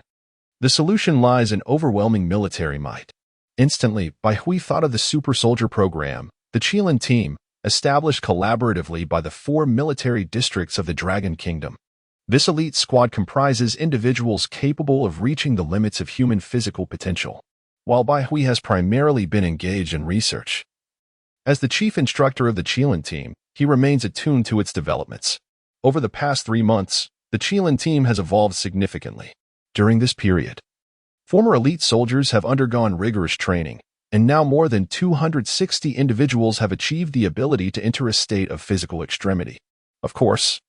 The solution lies in overwhelming military might. Instantly, Bai Hui thought of the super soldier program, the Qilin team, established collaboratively by the 4 military districts of the Dragon Kingdom. This elite squad comprises individuals capable of reaching the limits of human physical potential, while Bai Hui has primarily been engaged in research. As the chief instructor of the Qilin team, he remains attuned to its developments. Over the past 3 months, the Qilin team has evolved significantly. During this period, former elite soldiers have undergone rigorous training, and now more than 260 individuals have achieved the ability to enter a state of physical extremity. Of course,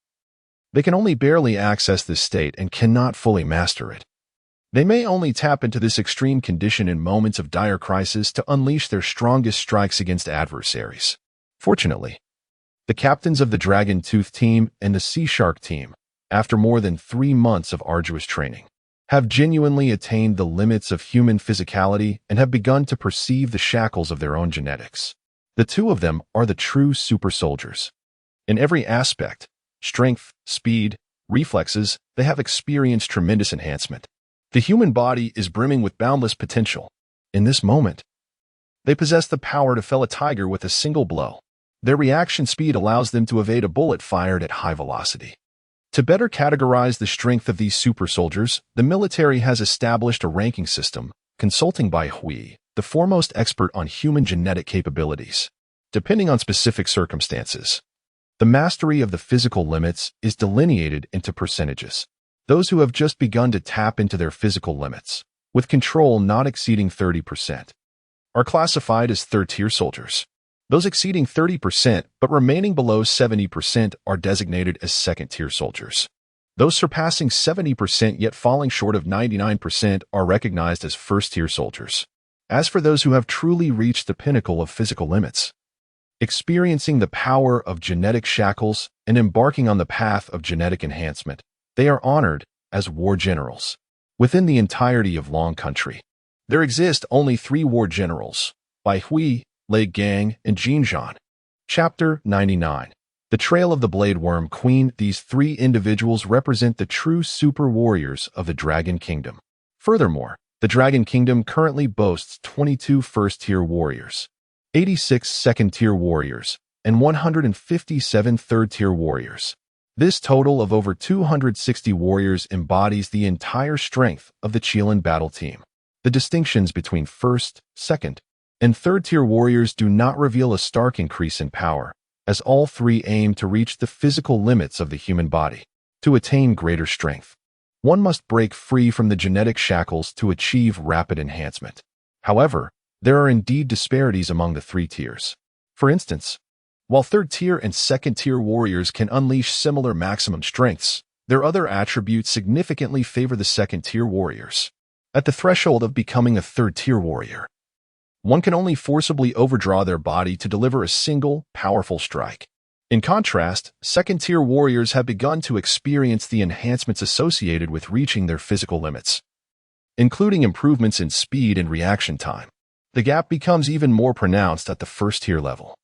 they can only barely access this state and cannot fully master it. They may only tap into this extreme condition in moments of dire crisis to unleash their strongest strikes against adversaries. Fortunately, the captains of the Dragon Tooth team and the Sea Shark team, after more than 3 months of arduous training, have genuinely attained the limits of human physicality and have begun to perceive the shackles of their own genetics. The 2 of them are the true super soldiers. In every aspect, strength, speed, reflexes, they have experienced tremendous enhancement. The human body is brimming with boundless potential. In this moment, they possess the power to fell a tiger with a single blow. Their reaction speed allows them to evade a bullet fired at high velocity. To better categorize the strength of these super soldiers, the military has established a ranking system, consulting Bai Hui, the foremost expert on human genetic capabilities. Depending on specific circumstances, the mastery of the physical limits is delineated into percentages. Those who have just begun to tap into their physical limits, with control not exceeding 30%, are classified as third-tier soldiers. Those exceeding 30% but remaining below 70% are designated as second-tier soldiers. Those surpassing 70% yet falling short of 99% are recognized as first-tier soldiers. As for those who have truly reached the pinnacle of physical limits, experiencing the power of genetic shackles and embarking on the path of genetic enhancement, they are honored as war generals. Within the entirety of Long Country, there exist only 3 war generals, Bai Hui, Lei Gang, and Jinzhan. Chapter 99. The Trail of the Blade Worm Queen. These 3 individuals represent the true super warriors of the Dragon Kingdom. Furthermore, the Dragon Kingdom currently boasts 22 first-tier warriors, 86 second-tier warriors, and 157 third-tier warriors. This total of over 260 warriors embodies the entire strength of the Qilin battle team. The distinctions between first, second, and third-tier warriors do not reveal a stark increase in power, as all 3 aim to reach the physical limits of the human body. To attain greater strength, one must break free from the genetic shackles to achieve rapid enhancement. However, there are indeed disparities among the 3 tiers. For instance, while third-tier and second-tier warriors can unleash similar maximum strengths, their other attributes significantly favor the second-tier warriors. At the threshold of becoming a third-tier warrior, one can only forcibly overdraw their body to deliver a single, powerful strike. In contrast, second-tier warriors have begun to experience the enhancements associated with reaching their physical limits, including improvements in speed and reaction time. The gap becomes even more pronounced at the first-tier level,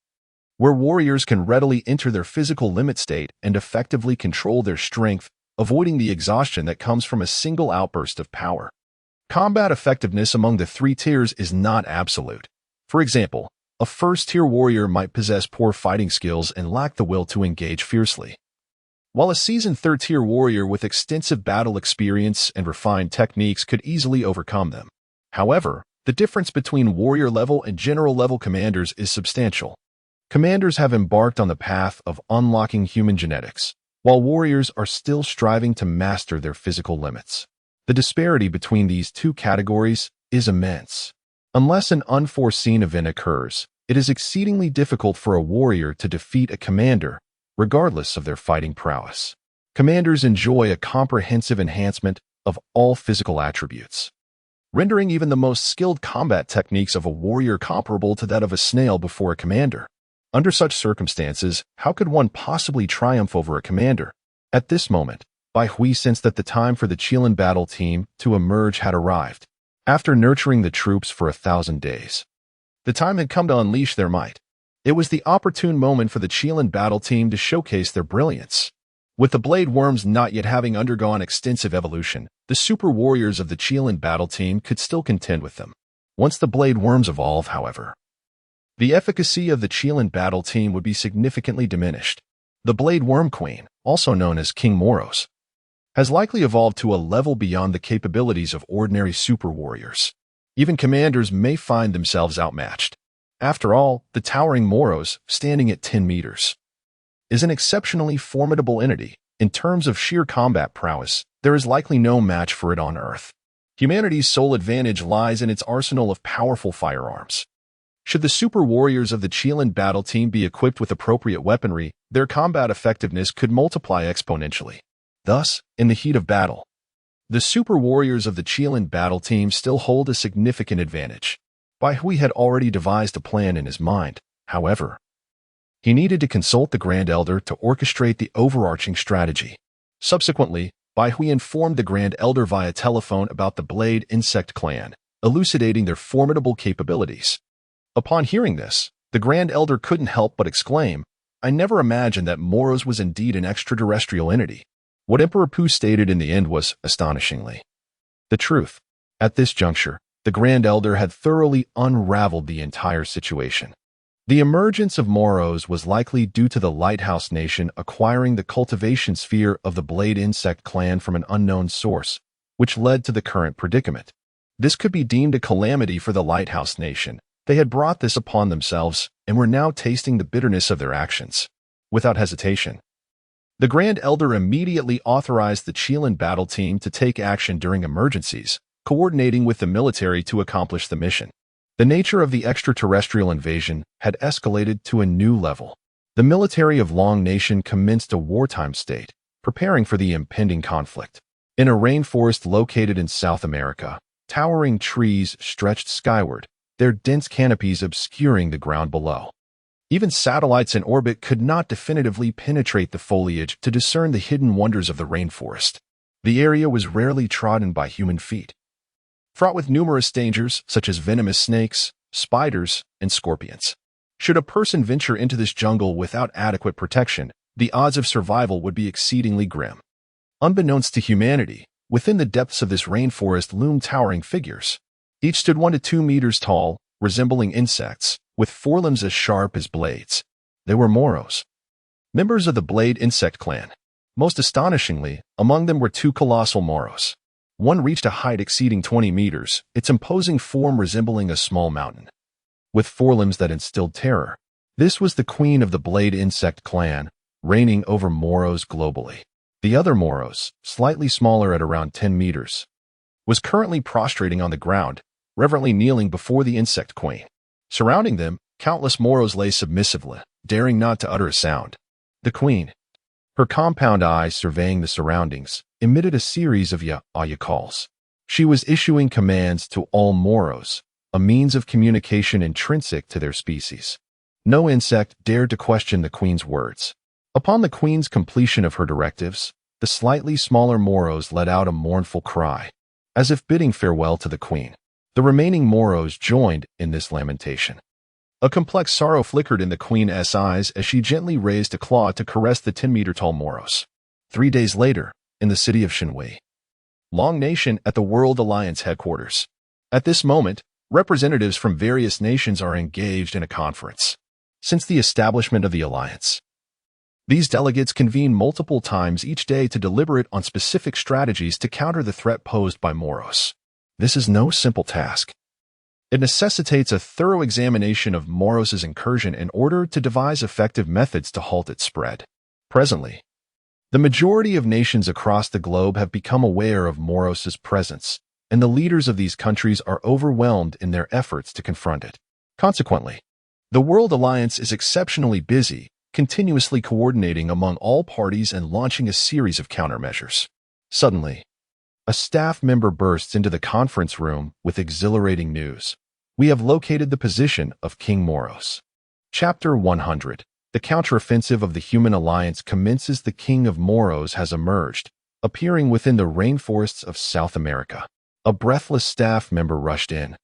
where warriors can readily enter their physical limit state and effectively control their strength, avoiding the exhaustion that comes from a single outburst of power. Combat effectiveness among the 3 tiers is not absolute. For example, a first-tier warrior might possess poor fighting skills and lack the will to engage fiercely. While a seasoned third-tier warrior with extensive battle experience and refined techniques could easily overcome them. However, the difference between warrior-level and general-level commanders is substantial. Commanders have embarked on the path of unlocking human genetics, while warriors are still striving to master their physical limits. The disparity between these two categories is immense. Unless an unforeseen event occurs, it is exceedingly difficult for a warrior to defeat a commander, regardless of their fighting prowess. Commanders enjoy a comprehensive enhancement of all physical attributes, rendering even the most skilled combat techniques of a warrior comparable to that of a snail before a commander. Under such circumstances, how could one possibly triumph over a commander? At this moment, Bai Hui sensed that the time for the Qilin battle team to emerge had arrived. After nurturing the troops for 1,000 days, the time had come to unleash their might. It was the opportune moment for the Qilin battle team to showcase their brilliance. With the blade worms not yet having undergone extensive evolution, the super warriors of the Qilin battle team could still contend with them. Once the blade worms evolve, however, the efficacy of the Qilin battle team would be significantly diminished. The Blade Worm Queen, also known as King Moros, has likely evolved to a level beyond the capabilities of ordinary super warriors. Even commanders may find themselves outmatched. After all, the towering Moros, standing at 10 meters, is an exceptionally formidable entity. In terms of sheer combat prowess, there is likely no match for it on Earth. Humanity's sole advantage lies in its arsenal of powerful firearms. Should the super warriors of the Qilin battle team be equipped with appropriate weaponry, their combat effectiveness could multiply exponentially. Thus, in the heat of battle, the super warriors of the Qilin battle team still hold a significant advantage. Bai Hui had already devised a plan in his mind. However, he needed to consult the Grand Elder to orchestrate the overarching strategy. Subsequently, Bai Hui informed the Grand Elder via telephone about the Blade Insect clan, elucidating their formidable capabilities. Upon hearing this, the Grand Elder couldn't help but exclaim, "I never imagined that Moros was indeed an extraterrestrial entity." What Emperor Pu stated in the end was, astonishingly, the truth. At this juncture, the Grand Elder had thoroughly unraveled the entire situation. The emergence of Moros was likely due to the Lighthouse Nation acquiring the cultivation sphere of the Blade Insect clan from an unknown source, which led to the current predicament. This could be deemed a calamity for the Lighthouse Nation. They had brought this upon themselves and were now tasting the bitterness of their actions. Without hesitation, the Grand Elder immediately authorized the Qilin battle team to take action during emergencies, coordinating with the military to accomplish the mission. The nature of the extraterrestrial invasion had escalated to a new level. The military of Long Nation commenced a wartime state, preparing for the impending conflict. In a rainforest located in South America, towering trees stretched skyward, their dense canopies obscuring the ground below. Even satellites in orbit could not definitively penetrate the foliage to discern the hidden wonders of the rainforest. The area was rarely trodden by human feet, fraught with numerous dangers such as venomous snakes, spiders, and scorpions. Should a person venture into this jungle without adequate protection, the odds of survival would be exceedingly grim. Unbeknownst to humanity, within the depths of this rainforest loomed towering figures. Each stood 1 to 2 meters tall, resembling insects, with forelimbs as sharp as blades. They were Moros, members of the Blade Insect clan. Most astonishingly, among them were 2 colossal Moros. One reached a height exceeding 20 meters, its imposing form resembling a small mountain, with forelimbs that instilled terror. This was the queen of the Blade Insect clan, reigning over Moros globally. The other Moros, slightly smaller at around 10 meters, was currently prostrating on the ground, reverently kneeling before the insect queen. Surrounding them, countless Moros lay submissively, daring not to utter a sound. The queen, her compound eyes surveying the surroundings, emitted a series of ya calls. She was issuing commands to all Moros, a means of communication intrinsic to their species. No insect dared to question the queen's words. Upon the queen's completion of her directives, the slightly smaller Moros let out a mournful cry, as if bidding farewell to the queen. The remaining Moros joined in this lamentation. A complex sorrow flickered in the queen's eyes as she gently raised a claw to caress the 10-meter-tall Moros. 3 days later, in the city of Shinwei, Long Nation at the World Alliance headquarters. At this moment, representatives from various nations are engaged in a conference. Since the establishment of the alliance, These delegates convene multiple times each day to deliberate on specific strategies to counter the threat posed by Moros. This is no simple task. It necessitates a thorough examination of Moros' incursion in order to devise effective methods to halt its spread. Presently, the majority of nations across the globe have become aware of Moros' presence, and the leaders of these countries are overwhelmed in their efforts to confront it. Consequently, the World Alliance is exceptionally busy, continuously coordinating among all parties and launching a series of countermeasures. Suddenly, a staff member bursts into the conference room with exhilarating news. We have located the position of King Moros. Chapter 100. The counteroffensive of the Human Alliance commences. The King of Moros has emerged, appearing within the rainforests of South America. A breathless staff member rushed in,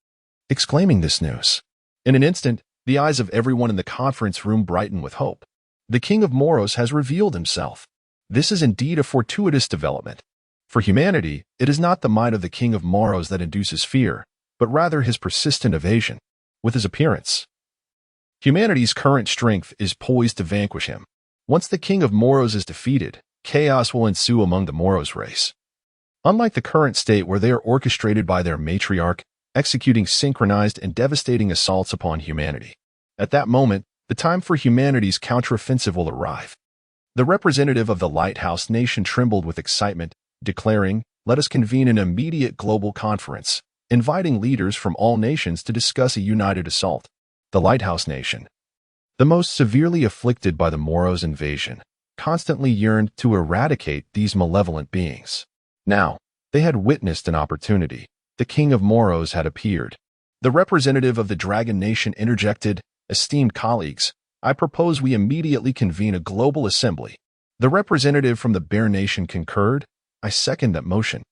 exclaiming this news. In an instant, the eyes of everyone in the conference room brighten with hope. The King of Moros has revealed himself. This is indeed a fortuitous development. For humanity, it is not the might of the King of Moros that induces fear, but rather his persistent evasion. With his appearance, humanity's current strength is poised to vanquish him. Once the King of Moros is defeated, chaos will ensue among the Moros race. Unlike the current state where they are orchestrated by their matriarch, executing synchronized and devastating assaults upon humanity. At that moment, the time for humanity's counteroffensive will arrive. The representative of the Lighthouse Nation trembled with excitement, declaring, "Let us convene an immediate global conference, inviting leaders from all nations to discuss a united assault." The Lighthouse Nation, the most severely afflicted by the Moros' invasion, constantly yearned to eradicate these malevolent beings. Now, they had witnessed an opportunity. The King of Moros had appeared. The representative of the Dragon Nation interjected, "Esteemed colleagues, I propose we immediately convene a global assembly." The representative from the Bear Nation concurred. "I second that motion."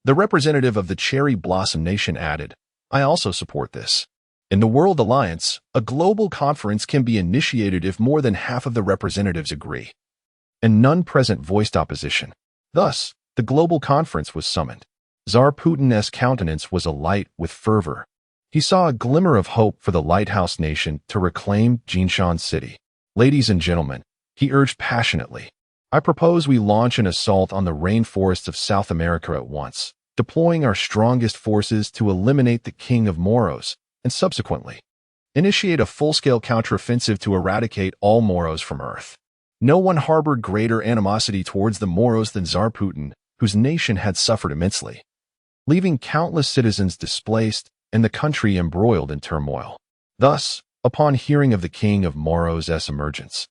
The representative of the Cherry Blossom Nation added, "I also support this." In the World Alliance, a global conference can be initiated if more than half of the representatives agree, and none present voiced opposition. Thus, the global conference was summoned. Tsar Putin's countenance was alight with fervor. He saw a glimmer of hope for the Lighthouse Nation to reclaim Jinshan City. "Ladies and gentlemen," he urged passionately, "I propose we launch an assault on the rainforests of South America at once, deploying our strongest forces to eliminate the King of Moros, and subsequently initiate a full-scale counteroffensive to eradicate all Moros from Earth." No one harbored greater animosity towards the Moros than Tsar Putin, whose nation had suffered immensely, leaving countless citizens displaced and the country embroiled in turmoil. Thus, upon hearing of the King of Moros' emergence,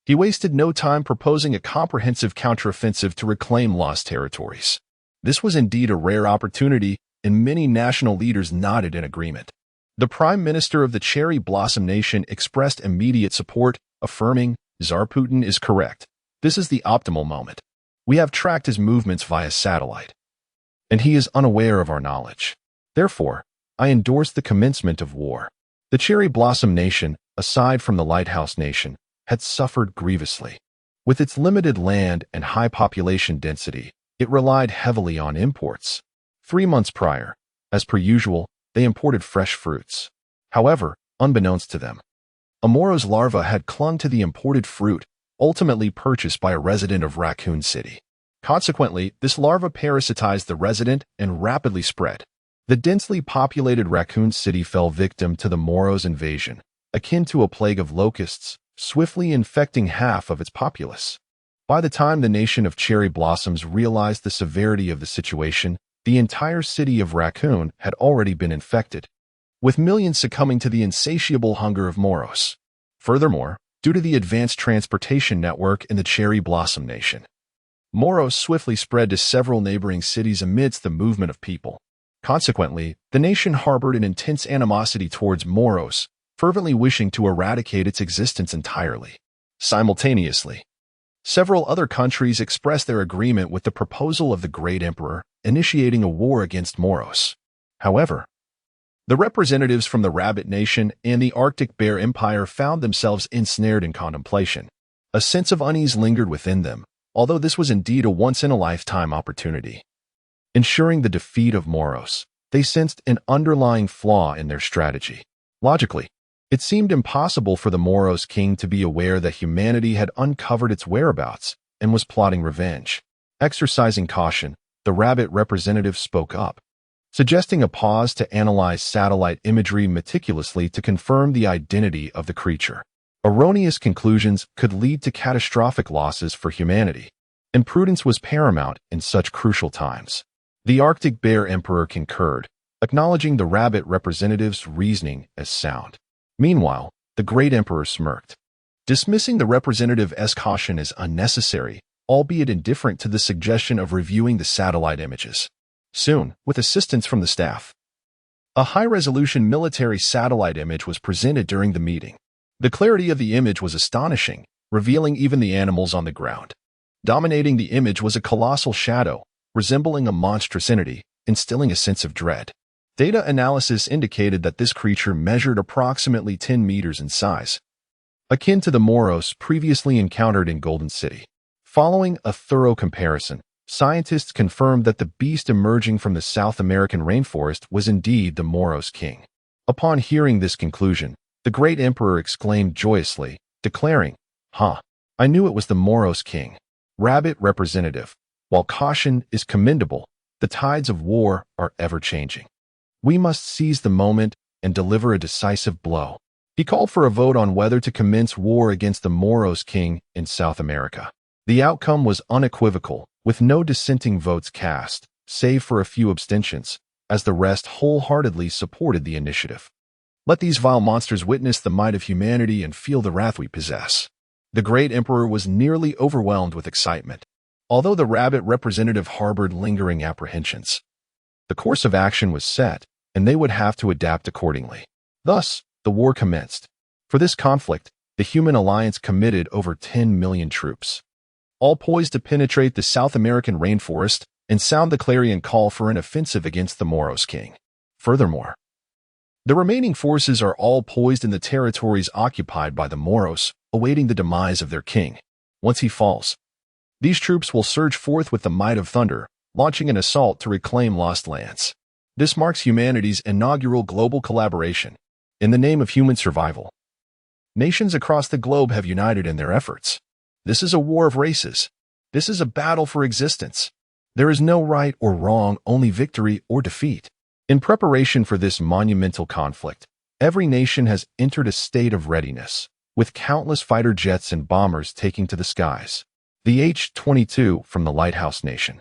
he wasted no time proposing a comprehensive counteroffensive to reclaim lost territories. This was indeed a rare opportunity, and many national leaders nodded in agreement. The Prime Minister of the Cherry Blossom Nation expressed immediate support, affirming, "Tsar Putin is correct. This is the optimal moment. We have tracked his movements via satellite, and he is unaware of our knowledge. Therefore, I endorse the commencement of war." The Cherry Blossom Nation, aside from the Lighthouse Nation, had suffered grievously. With its limited land and high population density, it relied heavily on imports. 3 months prior, as per usual, they imported fresh fruits. However, unbeknownst to them, a Moros larva had clung to the imported fruit, ultimately purchased by a resident of Raccoon City. Consequently, this larva parasitized the resident and rapidly spread. The densely populated Raccoon City fell victim to the Moros' invasion, akin to a plague of locusts, swiftly infecting half of its populace. By the time the nation of Cherry Blossoms realized the severity of the situation, the entire city of Raccoon had already been infected, with millions succumbing to the insatiable hunger of Moros. Furthermore, due to the advanced transportation network in the Cherry Blossom Nation, Moros swiftly spread to several neighboring cities amidst the movement of people. Consequently, the nation harbored an intense animosity towards Moros, fervently wishing to eradicate its existence entirely. Simultaneously, several other countries expressed their agreement with the proposal of the Great Emperor, initiating a war against Moros. However, the representatives from the Rabbit Nation and the Arctic Bear Empire found themselves ensnared in contemplation. A sense of unease lingered within them, although this was indeed a once-in-a-lifetime opportunity. Ensuring the defeat of Moros, they sensed an underlying flaw in their strategy. Logically, It seemed impossible for the Moros king to be aware that humanity had uncovered its whereabouts and was plotting revenge. Exercising caution, the rabbit representative spoke up, suggesting a pause to analyze satellite imagery meticulously to confirm the identity of the creature. Erroneous conclusions could lead to catastrophic losses for humanity, and prudence was paramount in such crucial times. The Arctic Bear Emperor concurred, acknowledging the rabbit representative's reasoning as sound. Meanwhile, the Great Emperor smirked, dismissing the representative's caution as unnecessary, albeit indifferent to the suggestion of reviewing the satellite images. Soon, with assistance from the staff, a high-resolution military satellite image was presented during the meeting. The clarity of the image was astonishing, revealing even the animals on the ground. Dominating the image was a colossal shadow, resembling a monstrous entity, instilling a sense of dread. Data analysis indicated that this creature measured approximately 10 meters in size, akin to the Moros previously encountered in Golden City. Following a thorough comparison, scientists confirmed that the beast emerging from the South American rainforest was indeed the Moros king. Upon hearing this conclusion, the Great Emperor exclaimed joyously, declaring, I knew it was the Moros king." Rabbit representative, while caution is commendable, the tides of war are ever-changing. We must seize the moment and deliver a decisive blow. He called for a vote on whether to commence war against the Moros king in South America. The outcome was unequivocal, with no dissenting votes cast, save for a few abstentions, as the rest wholeheartedly supported the initiative. Let these vile monsters witness the might of humanity and feel the wrath we possess. The Great Emperor was nearly overwhelmed with excitement, although the rabbit representative harbored lingering apprehensions. The course of action was set, and they would have to adapt accordingly. Thus, the war commenced. For this conflict, the human alliance committed over 10 million troops, all poised to penetrate the South American rainforest and sound the clarion call for an offensive against the Moros king. Furthermore, the remaining forces are all poised in the territories occupied by the Moros, awaiting the demise of their king. Once he falls, these troops will surge forth with the might of thunder, launching an assault to reclaim lost lands. This marks humanity's inaugural global collaboration in the name of human survival. Nations across the globe have united in their efforts. This is a war of races. This is a battle for existence. There is no right or wrong, only victory or defeat. In preparation for this monumental conflict, every nation has entered a state of readiness, with countless fighter jets and bombers taking to the skies. The H-22 from the Lighthouse Nation,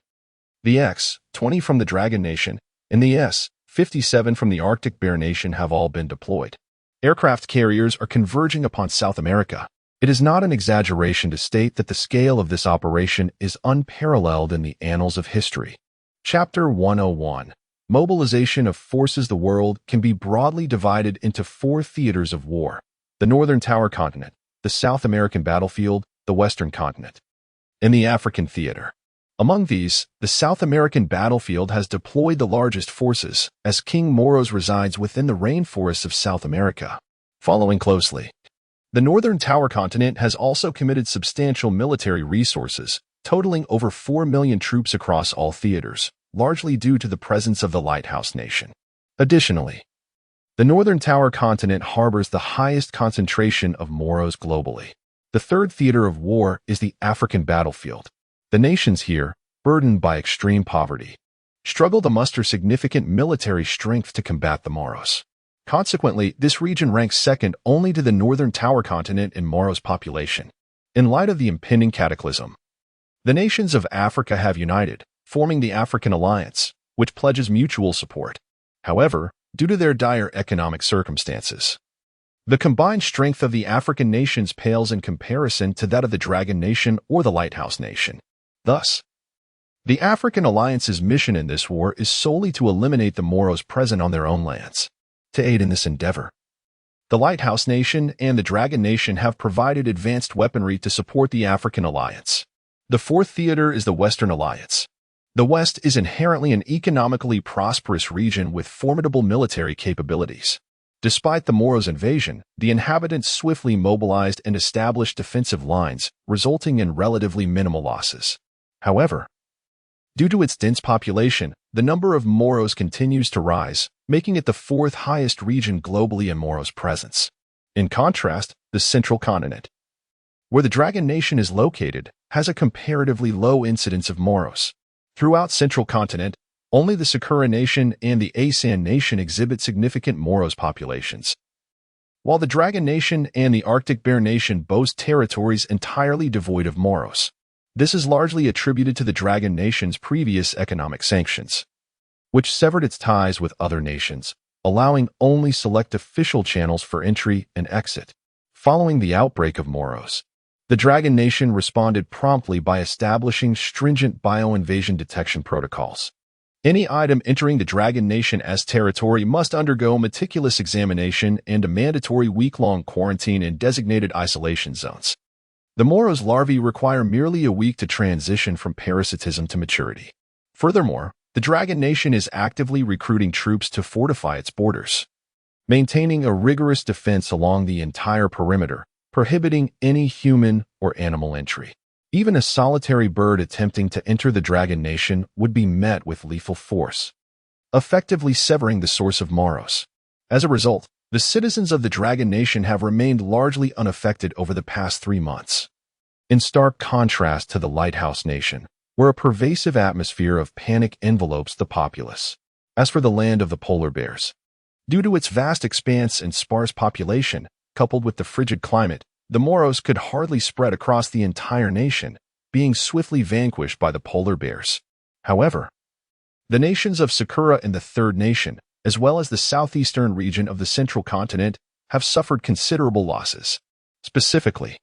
the X-20 from the Dragon Nation, and the S-57 from the Arctic Bear Nation have all been deployed. Aircraft carriers are converging upon South America. It is not an exaggeration to state that the scale of this operation is unparalleled in the annals of history. Chapter 101. Mobilization of forces. The world can be broadly divided into 4 theaters of war: the Northern Tower Continent, the South American battlefield, the Western Continent, and the African theater. Among these, the South American battlefield has deployed the largest forces, as King Moros resides within the rainforests of South America. Following closely, the Northern Tower Continent has also committed substantial military resources, totaling over 4 million troops across all theaters, largely due to the presence of the Lighthouse Nation. Additionally, the Northern Tower Continent harbors the highest concentration of Moros globally. The third theater of war is the African battlefield. The nations here, burdened by extreme poverty, struggle to muster significant military strength to combat the Moros. Consequently, this region ranks second only to the Northern Tower Continent in Moros population. In light of the impending cataclysm, the nations of Africa have united, forming the African Alliance, which pledges mutual support. However, due to their dire economic circumstances, the combined strength of the African nations pales in comparison to that of the Dragon Nation or the Lighthouse Nation. Thus, the African Alliance's mission in this war is solely to eliminate the Moros present on their own lands. To aid in this endeavor, the Lighthouse Nation and the Dragon Nation have provided advanced weaponry to support the African Alliance. The fourth theater is the Western Alliance. The West is inherently an economically prosperous region with formidable military capabilities. Despite the Moros' invasion, the inhabitants swiftly mobilized and established defensive lines, resulting in relatively minimal losses. However, due to its dense population, the number of Moros continues to rise, making it the 4th highest region globally in Moros' presence. In contrast, the central continent, where the Dragon Nation is located, has a comparatively low incidence of Moros. Throughout central continent, only the Sakura Nation and the Asan Nation exhibit significant Moros populations, while the Dragon Nation and the Arctic Bear Nation boast territories entirely devoid of Moros. This is largely attributed to the Dragon Nation's previous economic sanctions, which severed its ties with other nations, allowing only select official channels for entry and exit. Following the outbreak of Moros, the Dragon Nation responded promptly by establishing stringent bioinvasion detection protocols. Any item entering the Dragon Nation's territory must undergo meticulous examination and a mandatory week-long quarantine in designated isolation zones. The Moros larvae require merely a week to transition from parasitism to maturity. Furthermore, the Dragon Nation is actively recruiting troops to fortify its borders, maintaining a rigorous defense along the entire perimeter, prohibiting any human or animal entry. Even a solitary bird attempting to enter the Dragon Nation would be met with lethal force, effectively severing the source of Moros. As a result, the citizens of the Dragon Nation have remained largely unaffected over the past 3 months. In stark contrast to the Lighthouse Nation, where a pervasive atmosphere of panic envelopes the populace. As for the land of the polar bears, due to its vast expanse and sparse population, coupled with the frigid climate, the Moros could hardly spread across the entire nation, being swiftly vanquished by the polar bears. However, the nations of Sakura and the Third Nation, as well as the southeastern region of the central continent, have suffered considerable losses. Specifically,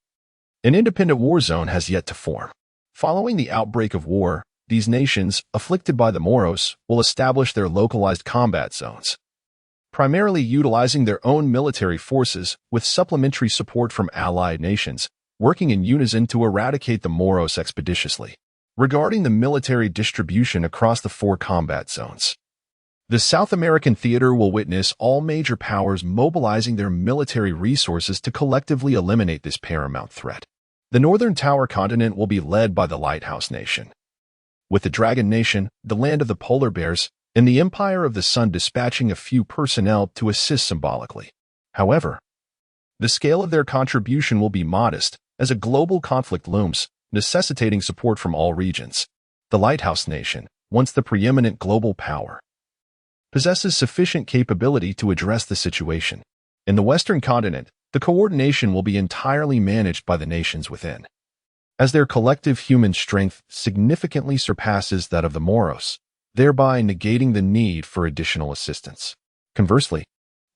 an independent war zone has yet to form. Following the outbreak of war, these nations, afflicted by the Moros, will establish their localized combat zones, primarily utilizing their own military forces with supplementary support from allied nations, working in unison to eradicate the Moros expeditiously. Regarding the military distribution across the 4 combat zones, the South American theater will witness all major powers mobilizing their military resources to collectively eliminate this paramount threat. The Northern Tower continent will be led by the Lighthouse Nation, with the Dragon Nation, the land of the polar bears, and the Empire of the Sun dispatching a few personnel to assist symbolically. However, the scale of their contribution will be modest as a global conflict looms, necessitating support from all regions. The Lighthouse Nation, once the preeminent global power, possesses sufficient capability to address the situation. In the Western continent, the coordination will be entirely managed by the nations within, as their collective human strength significantly surpasses that of the Moros, thereby negating the need for additional assistance. Conversely,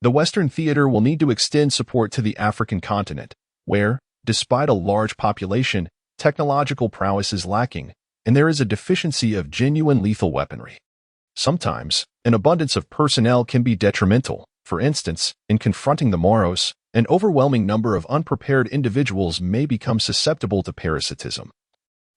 the Western theater will need to extend support to the African continent, where, despite a large population, technological prowess is lacking, and there is a deficiency of genuine lethal weaponry. Sometimes, an abundance of personnel can be detrimental. For instance, in confronting the Moros, an overwhelming number of unprepared individuals may become susceptible to parasitism,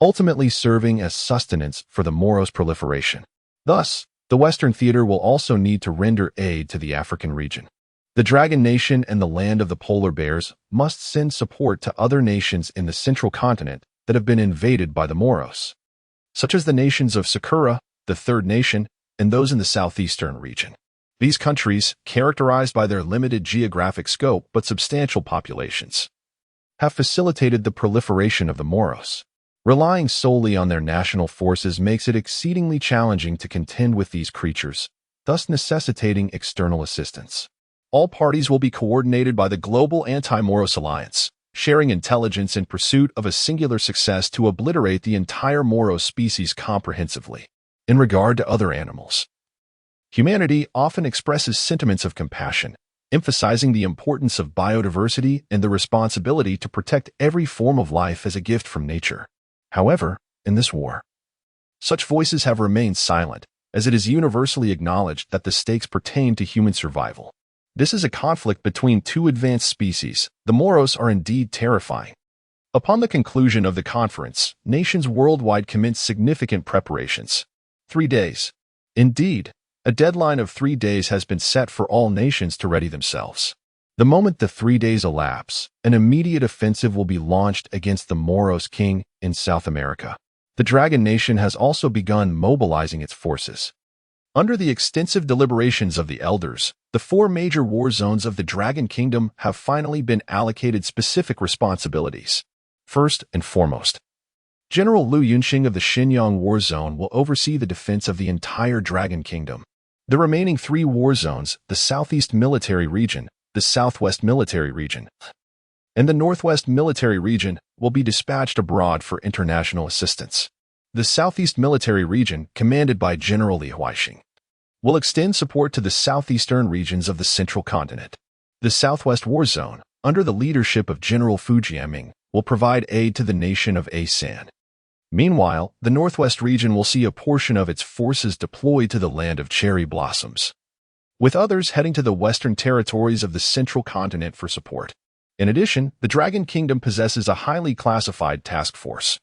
ultimately serving as sustenance for the Moros' proliferation. Thus, the Western theater will also need to render aid to the African region. The Dragon Nation and the land of the polar bears must send support to other nations in the central continent that have been invaded by the Moros, such as the nations of Sakura, the Third Nation, and those in the southeastern region. These countries, characterized by their limited geographic scope but substantial populations, have facilitated the proliferation of the Moros. Relying solely on their national forces makes it exceedingly challenging to contend with these creatures, thus necessitating external assistance. All parties will be coordinated by the Global Anti-Moros Alliance, sharing intelligence in pursuit of a singular success to obliterate the entire Moros species comprehensively. In regard to other animals, humanity often expresses sentiments of compassion, emphasizing the importance of biodiversity and the responsibility to protect every form of life as a gift from nature. However, in this war, such voices have remained silent, as it is universally acknowledged that the stakes pertain to human survival. This is a conflict between 2 advanced species. The Moros are indeed terrifying. Upon the conclusion of the conference, nations worldwide commenced significant preparations. 3 days. Indeed, a deadline of 3 days has been set for all nations to ready themselves. The moment the 3 days elapse, an immediate offensive will be launched against the Moros king in South America. The Dragon Nation has also begun mobilizing its forces. Under the extensive deliberations of the elders, The 4 major war zones of the Dragon Kingdom have finally been allocated specific responsibilities. First and foremost, General Liu Yunxing of the Xinyang War Zone will oversee the defense of the entire Dragon Kingdom. The remaining 3 war zones, the Southeast Military Region, the Southwest Military Region, and the Northwest Military Region, will be dispatched abroad for international assistance. The Southeast Military Region, commanded by General Li Huaixing, will extend support to the southeastern regions of the Central Continent. The Southwest War Zone, under the leadership of General Fu Jiaming, will provide aid to the nation of Asan. Meanwhile, the Northwest region will see a portion of its forces deployed to the land of cherry blossoms, with others heading to the western territories of the Central Continent for support. In addition, the Dragon Kingdom possesses a highly classified task force,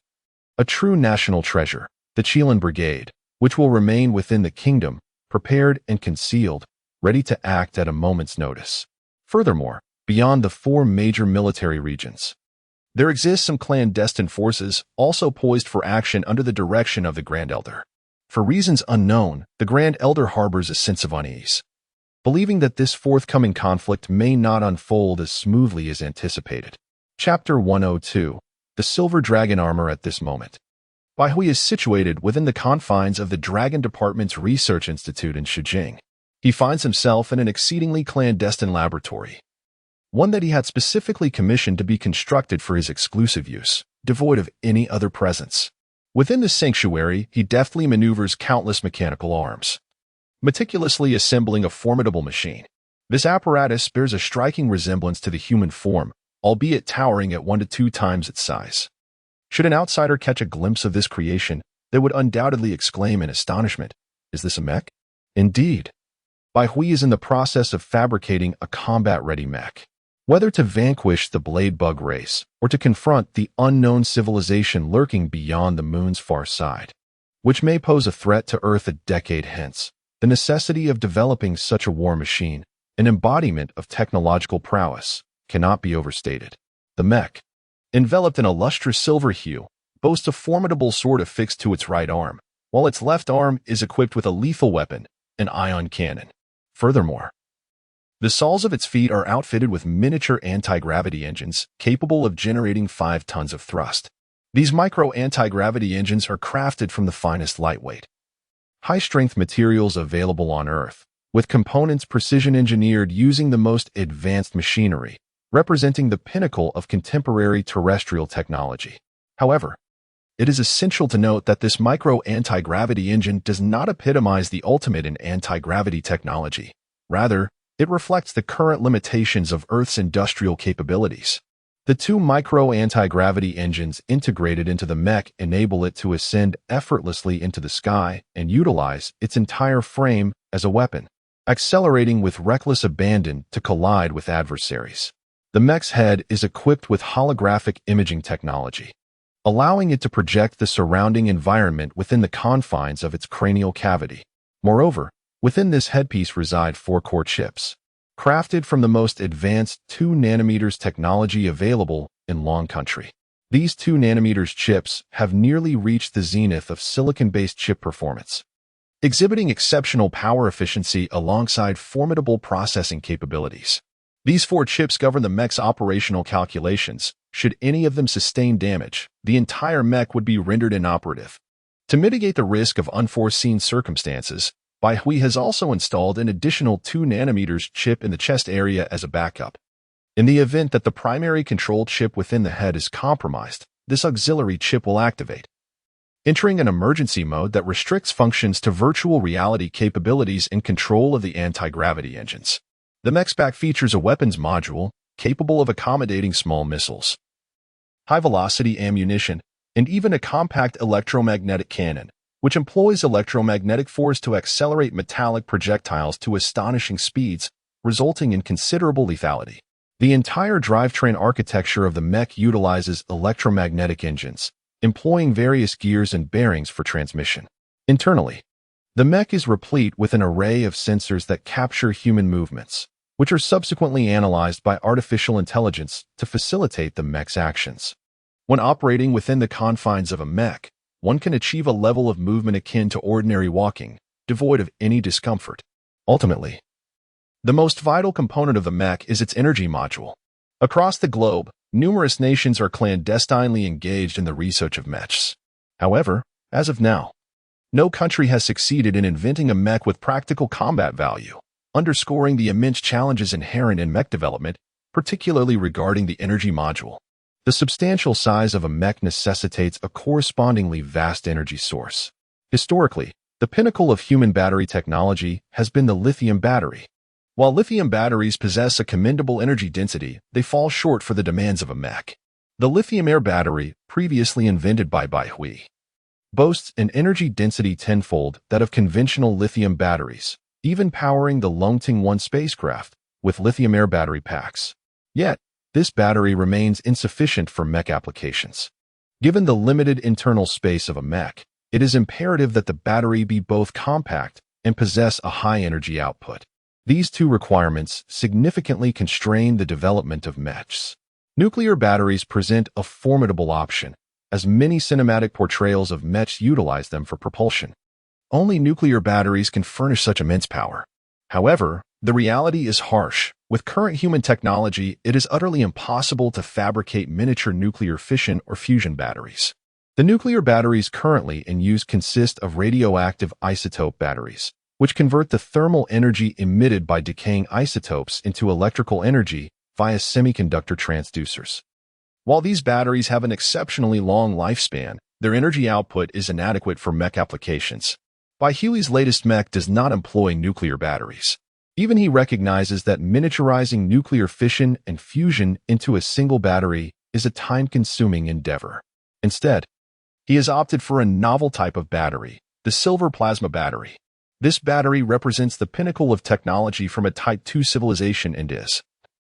a true national treasure, the Qilin Brigade, which will remain within the kingdom, prepared and concealed, ready to act at a moment's notice. Furthermore, beyond the 4 major military regions, there exist some clandestine forces also poised for action under the direction of the Grand Elder. For reasons unknown, the Grand Elder harbors a sense of unease, believing that this forthcoming conflict may not unfold as smoothly as anticipated. Chapter 102. The Silver Dragon Armor at this moment. Bai Hui is situated within the confines of the Dragon Department's Research Institute in Shijing. He finds himself in an exceedingly clandestine laboratory, one that he had specifically commissioned to be constructed for his exclusive use, devoid of any other presence. Within the sanctuary, he deftly maneuvers countless mechanical arms, meticulously assembling a formidable machine. This apparatus bears a striking resemblance to the human form, albeit towering at 1 to 2 times its size. Should an outsider catch a glimpse of this creation, they would undoubtedly exclaim in astonishment, "Is this a mech?" Indeed, Bai Hui is in the process of fabricating a combat-ready mech. Whether to vanquish the blade bug race or to confront the unknown civilization lurking beyond the moon's far side, which may pose a threat to Earth a decade hence, the necessity of developing such a war machine, an embodiment of technological prowess, cannot be overstated. The mech, enveloped in a lustrous silver hue, boasts a formidable sword affixed to its right arm, while its left arm is equipped with a lethal weapon, an ion cannon. Furthermore, the soles of its feet are outfitted with miniature anti-gravity engines capable of generating 5 tons of thrust. These micro anti-gravity engines are crafted from the finest lightweight, high-strength materials available on Earth, with components precision-engineered using the most advanced machinery, representing the pinnacle of contemporary terrestrial technology. However, it is essential to note that this micro anti-gravity engine does not epitomize the ultimate in anti-gravity technology. Rather, it reflects the current limitations of Earth's industrial capabilities. The 2 micro anti-gravity engines integrated into the mech enable it to ascend effortlessly into the sky and utilize its entire frame as a weapon, accelerating with reckless abandon to collide with adversaries. The mech's head is equipped with holographic imaging technology, allowing it to project the surrounding environment within the confines of its cranial cavity. Moreover, within this headpiece reside 4 core chips, crafted from the most advanced 2 nanometers technology available in Long Country. These 2 nanometers chips have nearly reached the zenith of silicon-based chip performance, exhibiting exceptional power efficiency alongside formidable processing capabilities. These 4 chips govern the mech's operational calculations. Should any of them sustain damage, the entire mech would be rendered inoperative. To mitigate the risk of unforeseen circumstances, Bai Hui has also installed an additional 2 nanometers chip in the chest area as a backup. In the event that the primary control chip within the head is compromised, this auxiliary chip will activate, entering an emergency mode that restricts functions to virtual reality capabilities and control of the anti-gravity engines. The mech's back features a weapons module capable of accommodating small missiles, high-velocity ammunition, and even a compact electromagnetic cannon, which employs electromagnetic force to accelerate metallic projectiles to astonishing speeds, resulting in considerable lethality. The entire drivetrain architecture of the mech utilizes electromagnetic engines, employing various gears and bearings for transmission. Internally, the mech is replete with an array of sensors that capture human movements, which are subsequently analyzed by artificial intelligence to facilitate the mech's actions. When operating within the confines of a mech, one can achieve a level of movement akin to ordinary walking, devoid of any discomfort. Ultimately, The most vital component of the mech is its energy module. Across the globe, numerous nations are clandestinely engaged in the research of mechs. However, as of now, no country has succeeded in inventing a mech with practical combat value, underscoring the immense challenges inherent in mech development, particularly regarding the energy module. The substantial size of a mech necessitates a correspondingly vast energy source. Historically, the pinnacle of human battery technology has been the lithium battery. While lithium batteries possess a commendable energy density, they fall short for the demands of a mech. The lithium-air battery, previously invented by Baihui, boasts an energy density tenfold that of conventional lithium batteries, even powering the Longting 1 spacecraft with lithium-air battery packs. Yet, this battery remains insufficient for mech applications. Given the limited internal space of a mech, it is imperative that the battery be both compact and possess a high energy output. These two requirements significantly constrain the development of mechs. Nuclear batteries present a formidable option, as many cinematic portrayals of mechs utilize them for propulsion. Only nuclear batteries can furnish such immense power. However, the reality is harsh. With current human technology, it is utterly impossible to fabricate miniature nuclear fission or fusion batteries. The nuclear batteries currently in use consist of radioactive isotope batteries, which convert the thermal energy emitted by decaying isotopes into electrical energy via semiconductor transducers. While these batteries have an exceptionally long lifespan, their energy output is inadequate for mech applications. Baihui's latest mech does not employ nuclear batteries. Even he recognizes that miniaturizing nuclear fission and fusion into a single battery is a time-consuming endeavor. Instead, he has opted for a novel type of battery, the silver plasma battery. This battery represents the pinnacle of technology from a Type II civilization and is,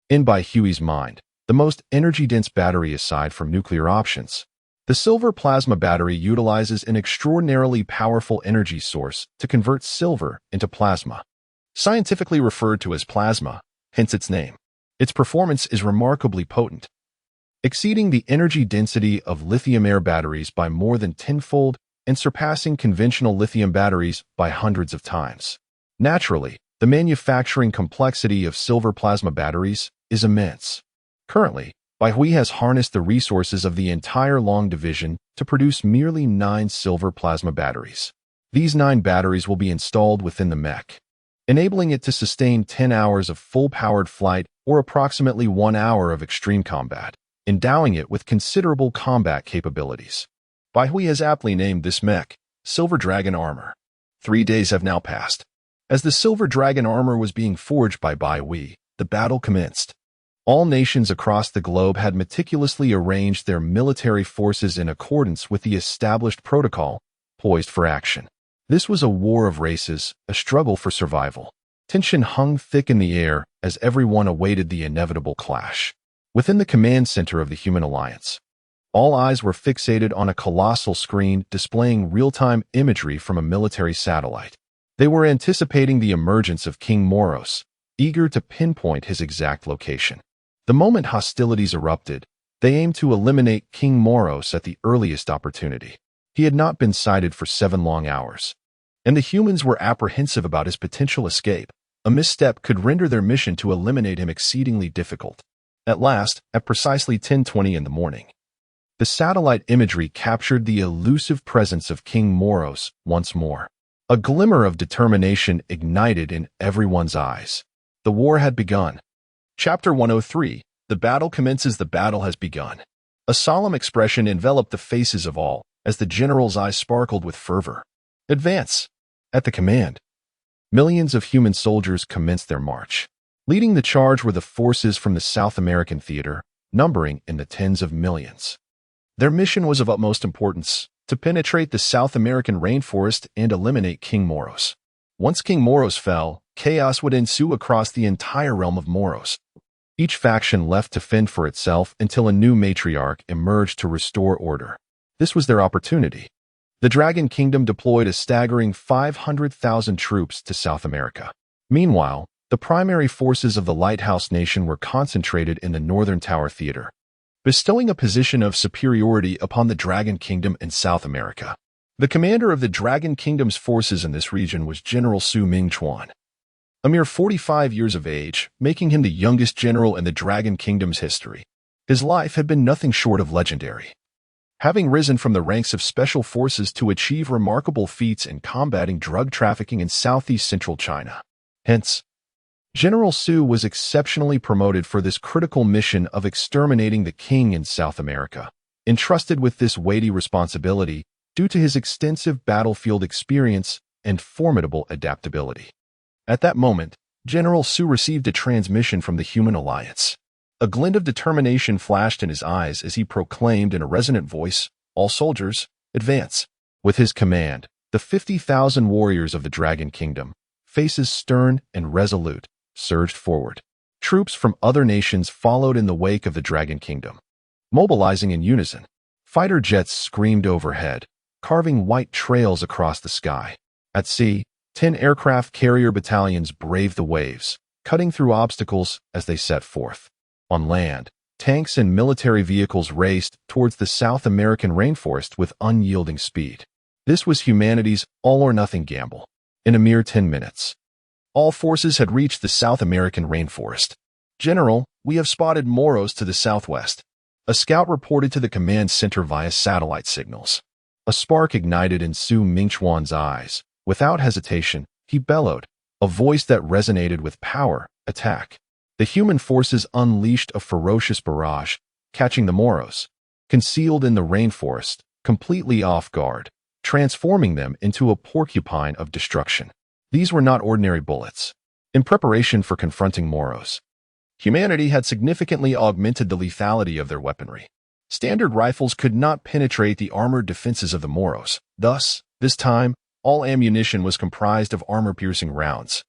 in Baihui's mind, the most energy-dense battery aside from nuclear options. The silver plasma battery utilizes an extraordinarily powerful energy source to convert silver into plasma. Scientifically referred to as plasma, hence its name. Its performance is remarkably potent, exceeding the energy density of lithium-air batteries by more than tenfold and surpassing conventional lithium batteries by hundreds of times. Naturally, the manufacturing complexity of silver plasma batteries is immense. Currently, Baihui has harnessed the resources of the entire Long Division to produce merely 9 silver plasma batteries. These 9 batteries will be installed within the mech, enabling it to sustain 10 hours of full-powered flight or approximately 1 hour of extreme combat, endowing it with considerable combat capabilities. Baihui has aptly named this mech Silver Dragon Armor. 3 days have now passed. As the Silver Dragon Armor was being forged by Baihui, the battle commenced. All nations across the globe had meticulously arranged their military forces in accordance with the established protocol, poised for action. This was a war of races, a struggle for survival. Tension hung thick in the air as everyone awaited the inevitable clash. Within the command center of the Human Alliance, all eyes were fixated on a colossal screen displaying real-time imagery from a military satellite. They were anticipating the emergence of King Moros, eager to pinpoint his exact location. The moment hostilities erupted, they aimed to eliminate King Moros at the earliest opportunity. He had not been sighted for 7 long hours, and the humans were apprehensive about his potential escape. A misstep could render their mission to eliminate him exceedingly difficult. At last, at precisely 10:20 in the morning, the satellite imagery captured the elusive presence of King Moros once more. A glimmer of determination ignited in everyone's eyes. The war had begun. Chapter 103, The Battle Commences. The battle has begun. A solemn expression enveloped the faces of all, as the general's eyes sparkled with fervor. Advance! At the command, millions of human soldiers commenced their march. Leading the charge were the forces from the South American theater, numbering in the tens of millions. Their mission was of utmost importance, to penetrate the South American rainforest and eliminate King Moros. Once King Moros fell, chaos would ensue across the entire realm of Moros. Each faction left to fend for itself until a new matriarch emerged to restore order. This was their opportunity. The Dragon Kingdom deployed a staggering 500,000 troops to South America. Meanwhile, the primary forces of the Lighthouse Nation were concentrated in the Northern Tower Theater, bestowing a position of superiority upon the Dragon Kingdom in South America. The commander of the Dragon Kingdom's forces in this region was General Su Mingchuan, a mere 45 years of age, making him the youngest general in the Dragon Kingdom's history. His life had been nothing short of legendary, having risen from the ranks of special forces to achieve remarkable feats in combating drug trafficking in southeast central China. Hence, General Su was exceptionally promoted for this critical mission of exterminating the king in South America, entrusted with this weighty responsibility due to his extensive battlefield experience and formidable adaptability. At that moment, General Su received a transmission from the Human Alliance. A glint of determination flashed in his eyes as he proclaimed in a resonant voice, "All soldiers, advance." With his command, the 50,000 warriors of the Dragon Kingdom, faces stern and resolute, surged forward. Troops from other nations followed in the wake of the Dragon Kingdom. Mobilizing in unison, fighter jets screamed overhead, carving white trails across the sky. At sea, 10 aircraft carrier battalions braved the waves, cutting through obstacles as they set forth. On land, tanks and military vehicles raced towards the South American rainforest with unyielding speed. This was humanity's all-or-nothing gamble. In a mere 10 minutes, all forces had reached the South American rainforest. "General, we have spotted Moros to the southwest," a scout reported to the command center via satellite signals. A spark ignited in Su Mingchuan's eyes. Without hesitation, he bellowed, a voice that resonated with power, "Attack." The human forces unleashed a ferocious barrage, catching the Moros, concealed in the rainforest, completely off guard, transforming them into a porcupine of destruction. These were not ordinary bullets. In preparation for confronting Moros, humanity had significantly augmented the lethality of their weaponry. Standard rifles could not penetrate the armored defenses of the Moros. Thus, this time, all ammunition was comprised of armor-piercing rounds,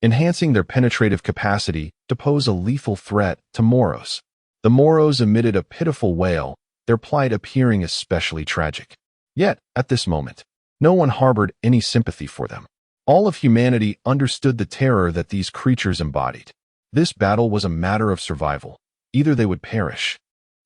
enhancing their penetrative capacity to pose a lethal threat to Moros. The Moros emitted a pitiful wail, their plight appearing especially tragic. Yet, at this moment, no one harbored any sympathy for them. All of humanity understood the terror that these creatures embodied. This battle was a matter of survival. Either they would perish,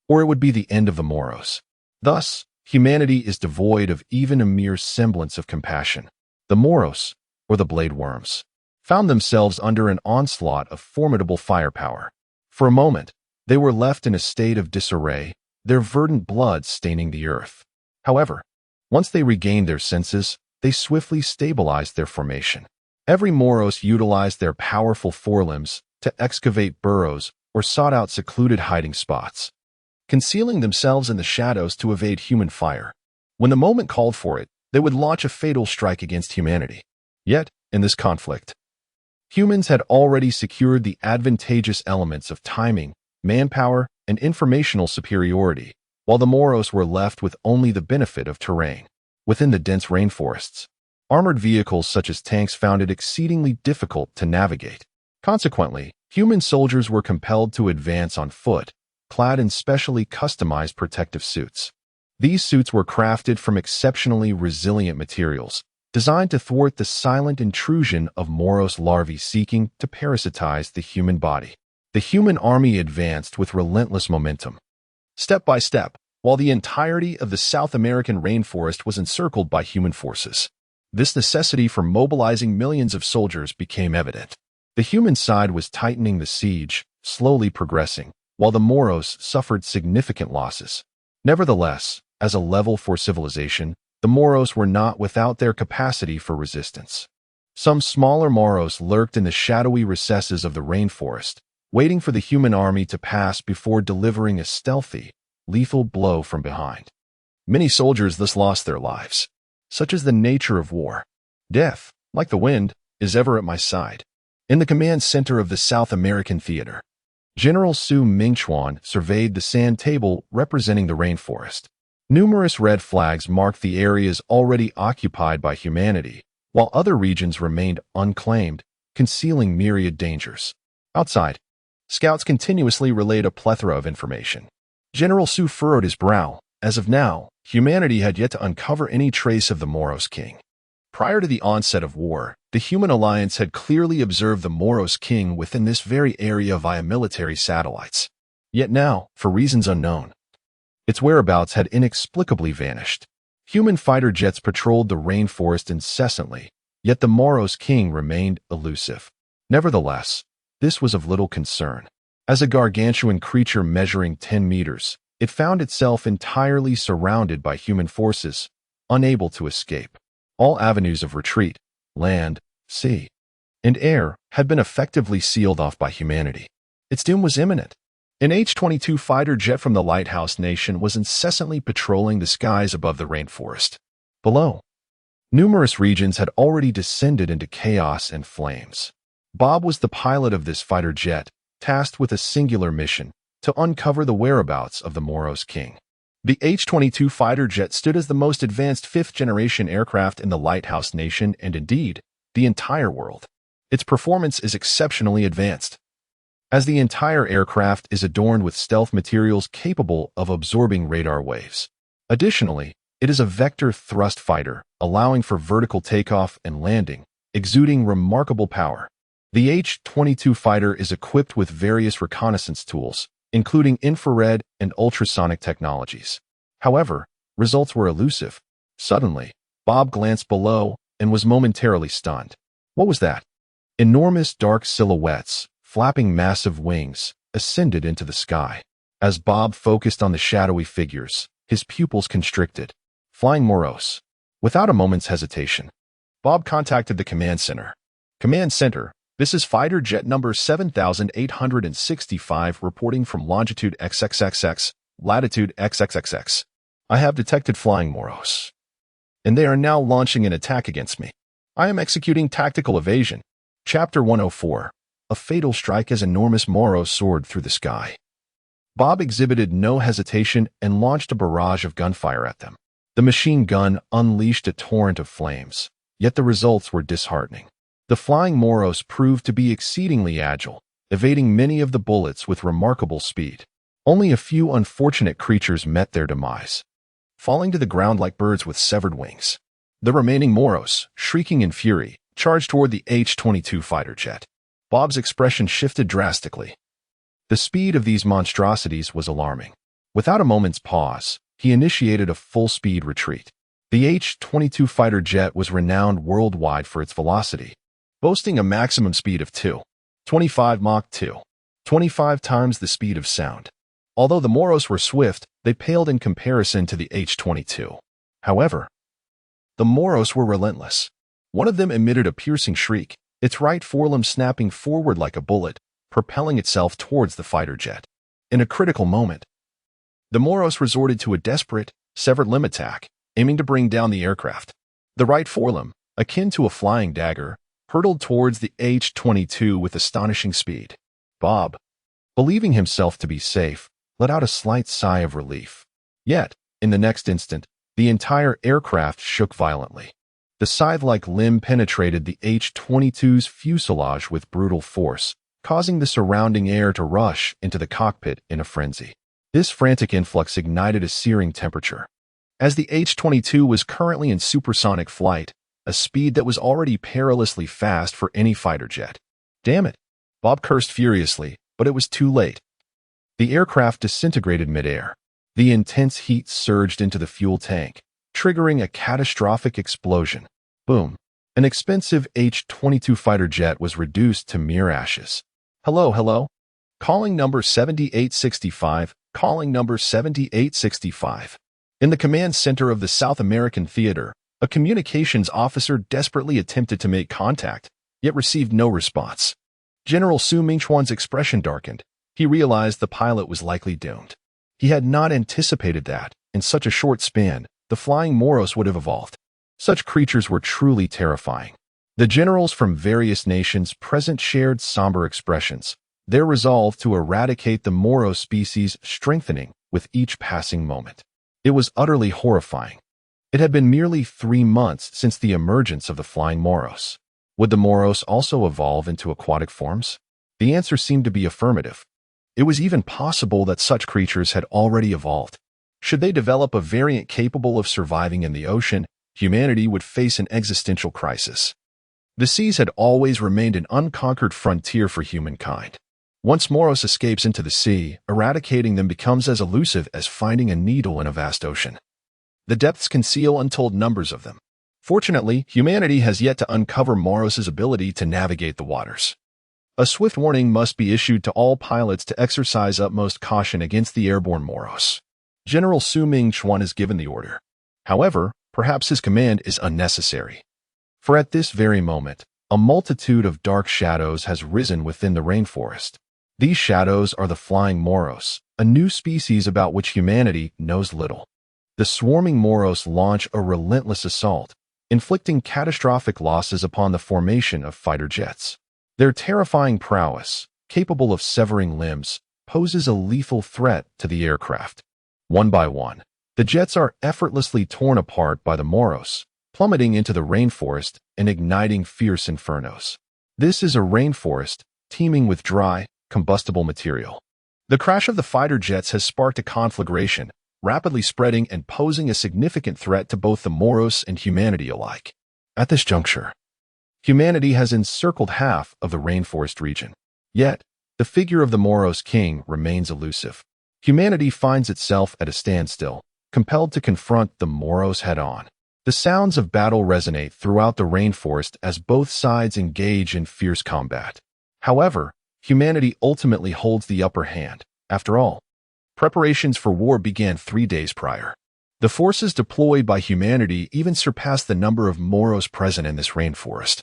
or it would be the end of the Moros. Thus, humanity is devoid of even a mere semblance of compassion. The Moros, or the Blade Worms, found themselves under an onslaught of formidable firepower. For a moment, they were left in a state of disarray, their verdant blood staining the earth. However, once they regained their senses, they swiftly stabilized their formation. Every Moros utilized their powerful forelimbs to excavate burrows or sought out secluded hiding spots, concealing themselves in the shadows to evade human fire. When the moment called for it, they would launch a fatal strike against humanity. Yet, in this conflict, humans had already secured the advantageous elements of timing, manpower, and informational superiority, while the Moros were left with only the benefit of terrain. Within the dense rainforests, armored vehicles such as tanks found it exceedingly difficult to navigate. Consequently, human soldiers were compelled to advance on foot, clad in specially customized protective suits. These suits were crafted from exceptionally resilient materials, designed to thwart the silent intrusion of Moros larvae seeking to parasitize the human body. The human army advanced with relentless momentum. Step by step, while the entirety of the South American rainforest was encircled by human forces. This necessity for mobilizing millions of soldiers became evident. The human side was tightening the siege, slowly progressing, while the Moros suffered significant losses. Nevertheless, as a level for civilization, the Moros were not without their capacity for resistance. Some smaller Moros lurked in the shadowy recesses of the rainforest, waiting for the human army to pass before delivering a stealthy, lethal blow from behind. Many soldiers thus lost their lives. Such is the nature of war. Death, like the wind, is ever at my side. In the command center of the South American theater, General Su Mingchuan surveyed the sand table representing the rainforest. Numerous red flags marked the areas already occupied by humanity, while other regions remained unclaimed, concealing myriad dangers. Outside, scouts continuously relayed a plethora of information. General Su furrowed his brow. As of now, humanity had yet to uncover any trace of the Moros king. Prior to the onset of war, the Human Alliance had clearly observed the Moros king within this very area via military satellites. Yet now, for reasons unknown, its whereabouts had inexplicably vanished. Human fighter jets patrolled the rainforest incessantly, yet the Moros king remained elusive. Nevertheless, this was of little concern. As a gargantuan creature measuring 10 meters, it found itself entirely surrounded by human forces, unable to escape. All avenues of retreat, land, sea, and air, had been effectively sealed off by humanity. Its doom was imminent. An H-22 fighter jet from the Lighthouse Nation was incessantly patrolling the skies above the rainforest. Below, numerous regions had already descended into chaos and flames. Bob was the pilot of this fighter jet, tasked with a singular mission, to uncover the whereabouts of the Moros King. The H-22 fighter jet stood as the most advanced fifth-generation aircraft in the Lighthouse Nation and indeed, the entire world. Its performance is exceptionally advanced, as the entire aircraft is adorned with stealth materials capable of absorbing radar waves. Additionally, it is a vector thrust fighter, allowing for vertical takeoff and landing, exuding remarkable power. The H-22 fighter is equipped with various reconnaissance tools, including infrared and ultrasonic technologies. However, results were elusive. Suddenly, Bob glanced below and was momentarily stunned. What was that? Enormous dark silhouettes, flapping massive wings, ascended into the sky. As Bob focused on the shadowy figures, his pupils constricted. Flying Moros. Without a moment's hesitation, Bob contacted the command center. Command center, this is fighter jet number 7865 reporting from longitude XXXX, latitude XXXX. I have detected flying Moros, and they are now launching an attack against me. I am executing tactical evasion. Chapter 104. A fatal strike as enormous Moros soared through the sky. Bob exhibited no hesitation and launched a barrage of gunfire at them. The machine gun unleashed a torrent of flames, yet the results were disheartening. The flying Moros proved to be exceedingly agile, evading many of the bullets with remarkable speed. Only a few unfortunate creatures met their demise, falling to the ground like birds with severed wings. The remaining Moros, shrieking in fury, charged toward the H-22 fighter jet. Bob's expression shifted drastically. The speed of these monstrosities was alarming. Without a moment's pause, he initiated a full-speed retreat. The H-22 fighter jet was renowned worldwide for its velocity, boasting a maximum speed of 2.25 Mach 2, 25 times the speed of sound. Although the Moros were swift, they paled in comparison to the H-22. However, the Moros were relentless. One of them emitted a piercing shriek, its right forelimb snapping forward like a bullet, propelling itself towards the fighter jet. In a critical moment, the Moros resorted to a desperate, severed limb attack, aiming to bring down the aircraft. The right forelimb, akin to a flying dagger, hurtled towards the H-22 with astonishing speed. Bob, believing himself to be safe, let out a slight sigh of relief. Yet, in the next instant, the entire aircraft shook violently. The scythe-like limb penetrated the H-22's fuselage with brutal force, causing the surrounding air to rush into the cockpit in a frenzy. This frantic influx ignited a searing temperature. As the H-22 was currently in supersonic flight, a speed that was already perilously fast for any fighter jet. Damn it! Bob cursed furiously, but it was too late. The aircraft disintegrated midair. The intense heat surged into the fuel tank, triggering a catastrophic explosion. Boom. An expensive H-22 fighter jet was reduced to mere ashes. Hello. Calling number 7865. Calling number 7865. In the command center of the South American Theater, a communications officer desperately attempted to make contact, yet received no response. General Su Mingchuan's expression darkened. He realized the pilot was likely doomed. He had not anticipated that, in such a short span, the flying Moros would have evolved. Such creatures were truly terrifying. The generals from various nations present shared somber expressions, their resolve to eradicate the Moro species strengthening with each passing moment. It was utterly horrifying. It had been merely 3 months since the emergence of the flying Moros. Would the Moros also evolve into aquatic forms? The answer seemed to be affirmative. It was even possible that such creatures had already evolved. Should they develop a variant capable of surviving in the ocean, humanity would face an existential crisis. The seas had always remained an unconquered frontier for humankind. Once Moros escapes into the sea, eradicating them becomes as elusive as finding a needle in a vast ocean. The depths conceal untold numbers of them. Fortunately, humanity has yet to uncover Moros' ability to navigate the waters. A swift warning must be issued to all pilots to exercise utmost caution against the airborne Moros. General Su Ming-chuan is given the order. However, perhaps his command is unnecessary. For at this very moment, a multitude of dark shadows has risen within the rainforest. These shadows are the flying Moros, a new species about which humanity knows little. The swarming Moros launch a relentless assault, inflicting catastrophic losses upon the formation of fighter jets. Their terrifying prowess, capable of severing limbs, poses a lethal threat to the aircraft. One by one, the jets are effortlessly torn apart by the Moros, plummeting into the rainforest and igniting fierce infernos. This is a rainforest teeming with dry, combustible material. The crash of the fighter jets has sparked a conflagration, rapidly spreading and posing a significant threat to both the Moros and humanity alike. At this juncture, humanity has encircled half of the rainforest region. Yet, the figure of the Moros king remains elusive. Humanity finds itself at a standstill, compelled to confront the Moros head-on. The sounds of battle resonate throughout the rainforest as both sides engage in fierce combat. However, humanity ultimately holds the upper hand. After all, preparations for war began 3 days prior. The forces deployed by humanity even surpassed the number of Moros present in this rainforest.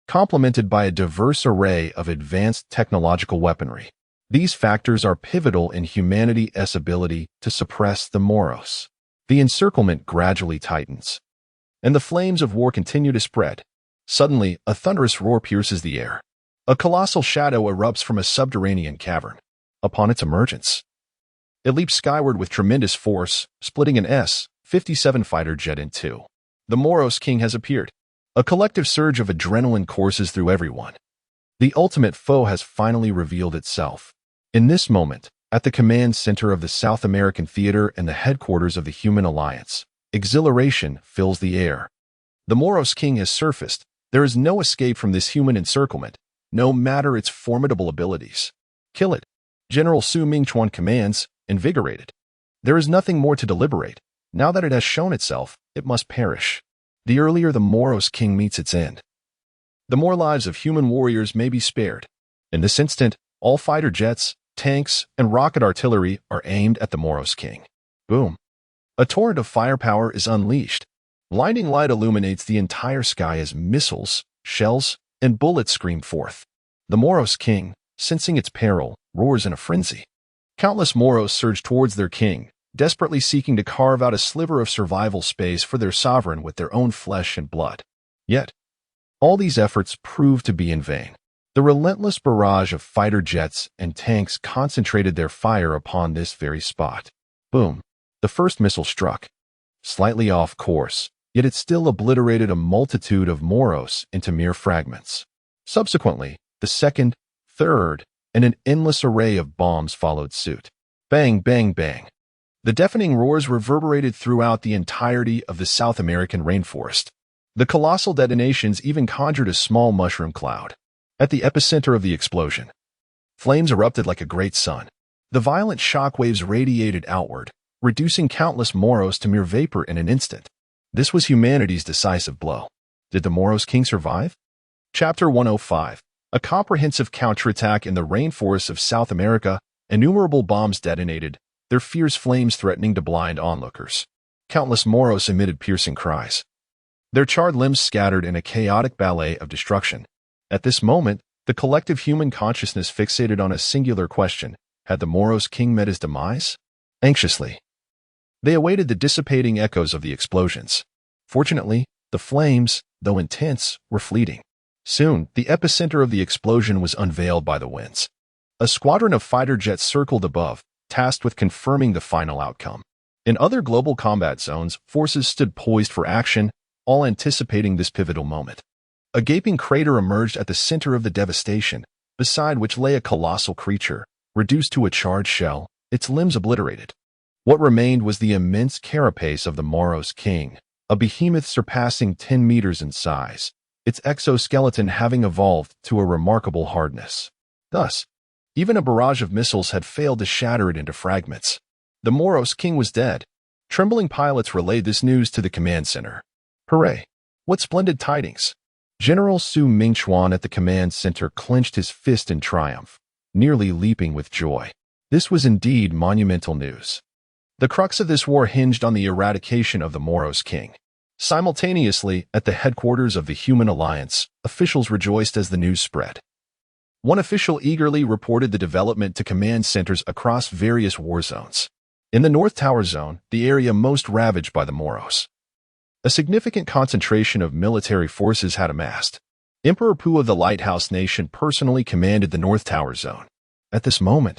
Complemented by a diverse array of advanced technological weaponry, these factors are pivotal in humanity's ability to suppress the Moros. The encirclement gradually tightens, and the flames of war continue to spread. Suddenly, a thunderous roar pierces the air. A colossal shadow erupts from a subterranean cavern. Upon its emergence, it leaps skyward with tremendous force, splitting an S-57 fighter jet in two. The Moros king has appeared. A collective surge of adrenaline courses through everyone. The ultimate foe has finally revealed itself. In this moment, at the command center of the South American theater and the headquarters of the Human Alliance, exhilaration fills the air. The Moros king has surfaced. There is no escape from this human encirclement, no matter its formidable abilities. Kill it. General Su Ming-chuan commands, invigorated. There is nothing more to deliberate. Now that it has shown itself, it must perish. The earlier the Moros king meets its end, the more lives of human warriors may be spared. In this instant, all fighter jets, tanks, and rocket artillery are aimed at the Moros king. Boom. A torrent of firepower is unleashed. Blinding light illuminates the entire sky as missiles, shells, and bullets scream forth. The Moros king, sensing its peril, roars in a frenzy. Countless Moros surge towards their king, desperately seeking to carve out a sliver of survival space for their sovereign with their own flesh and blood. Yet, all these efforts prove to be in vain. The relentless barrage of fighter jets and tanks concentrated their fire upon this very spot. Boom. The first missile struck. Slightly off course, yet it still obliterated a multitude of Moros into mere fragments. Subsequently, the second, third, and an endless array of bombs followed suit. Bang, bang, bang. The deafening roars reverberated throughout the entirety of the South American rainforest. The colossal detonations even conjured a small mushroom cloud. At the epicenter of the explosion, flames erupted like a great sun. The violent shockwaves radiated outward, reducing countless Moros to mere vapor in an instant. This was humanity's decisive blow. Did the Moros king survive? Chapter 105. A comprehensive counterattack in the rainforests of South America. Innumerable bombs detonated, their fierce flames threatening to blind onlookers. Countless Moros emitted piercing cries. Their charred limbs scattered in a chaotic ballet of destruction. At this moment, the collective human consciousness fixated on a singular question: had the Moros king met his demise? Anxiously, they awaited the dissipating echoes of the explosions. Fortunately, the flames, though intense, were fleeting. Soon, the epicenter of the explosion was unveiled by the winds. A squadron of fighter jets circled above, tasked with confirming the final outcome. In other global combat zones, forces stood poised for action, all anticipating this pivotal moment. A gaping crater emerged at the center of the devastation, beside which lay a colossal creature, reduced to a charred shell, its limbs obliterated. What remained was the immense carapace of the Moros king, a behemoth surpassing 10 meters in size, its exoskeleton having evolved to a remarkable hardness. Thus, even a barrage of missiles had failed to shatter it into fragments. The Moros king was dead. Trembling pilots relayed this news to the command center. Hooray! What splendid tidings! General Su Mingchuan at the command center clenched his fist in triumph, nearly leaping with joy. This was indeed monumental news. The crux of this war hinged on the eradication of the Moros king. Simultaneously, at the headquarters of the Human Alliance, officials rejoiced as the news spread. One official eagerly reported the development to command centers across various war zones. In the North Tower Zone, the area most ravaged by the Moros, a significant concentration of military forces had amassed. Emperor Pu of the Lighthouse Nation personally commanded the North Tower Zone. At this moment,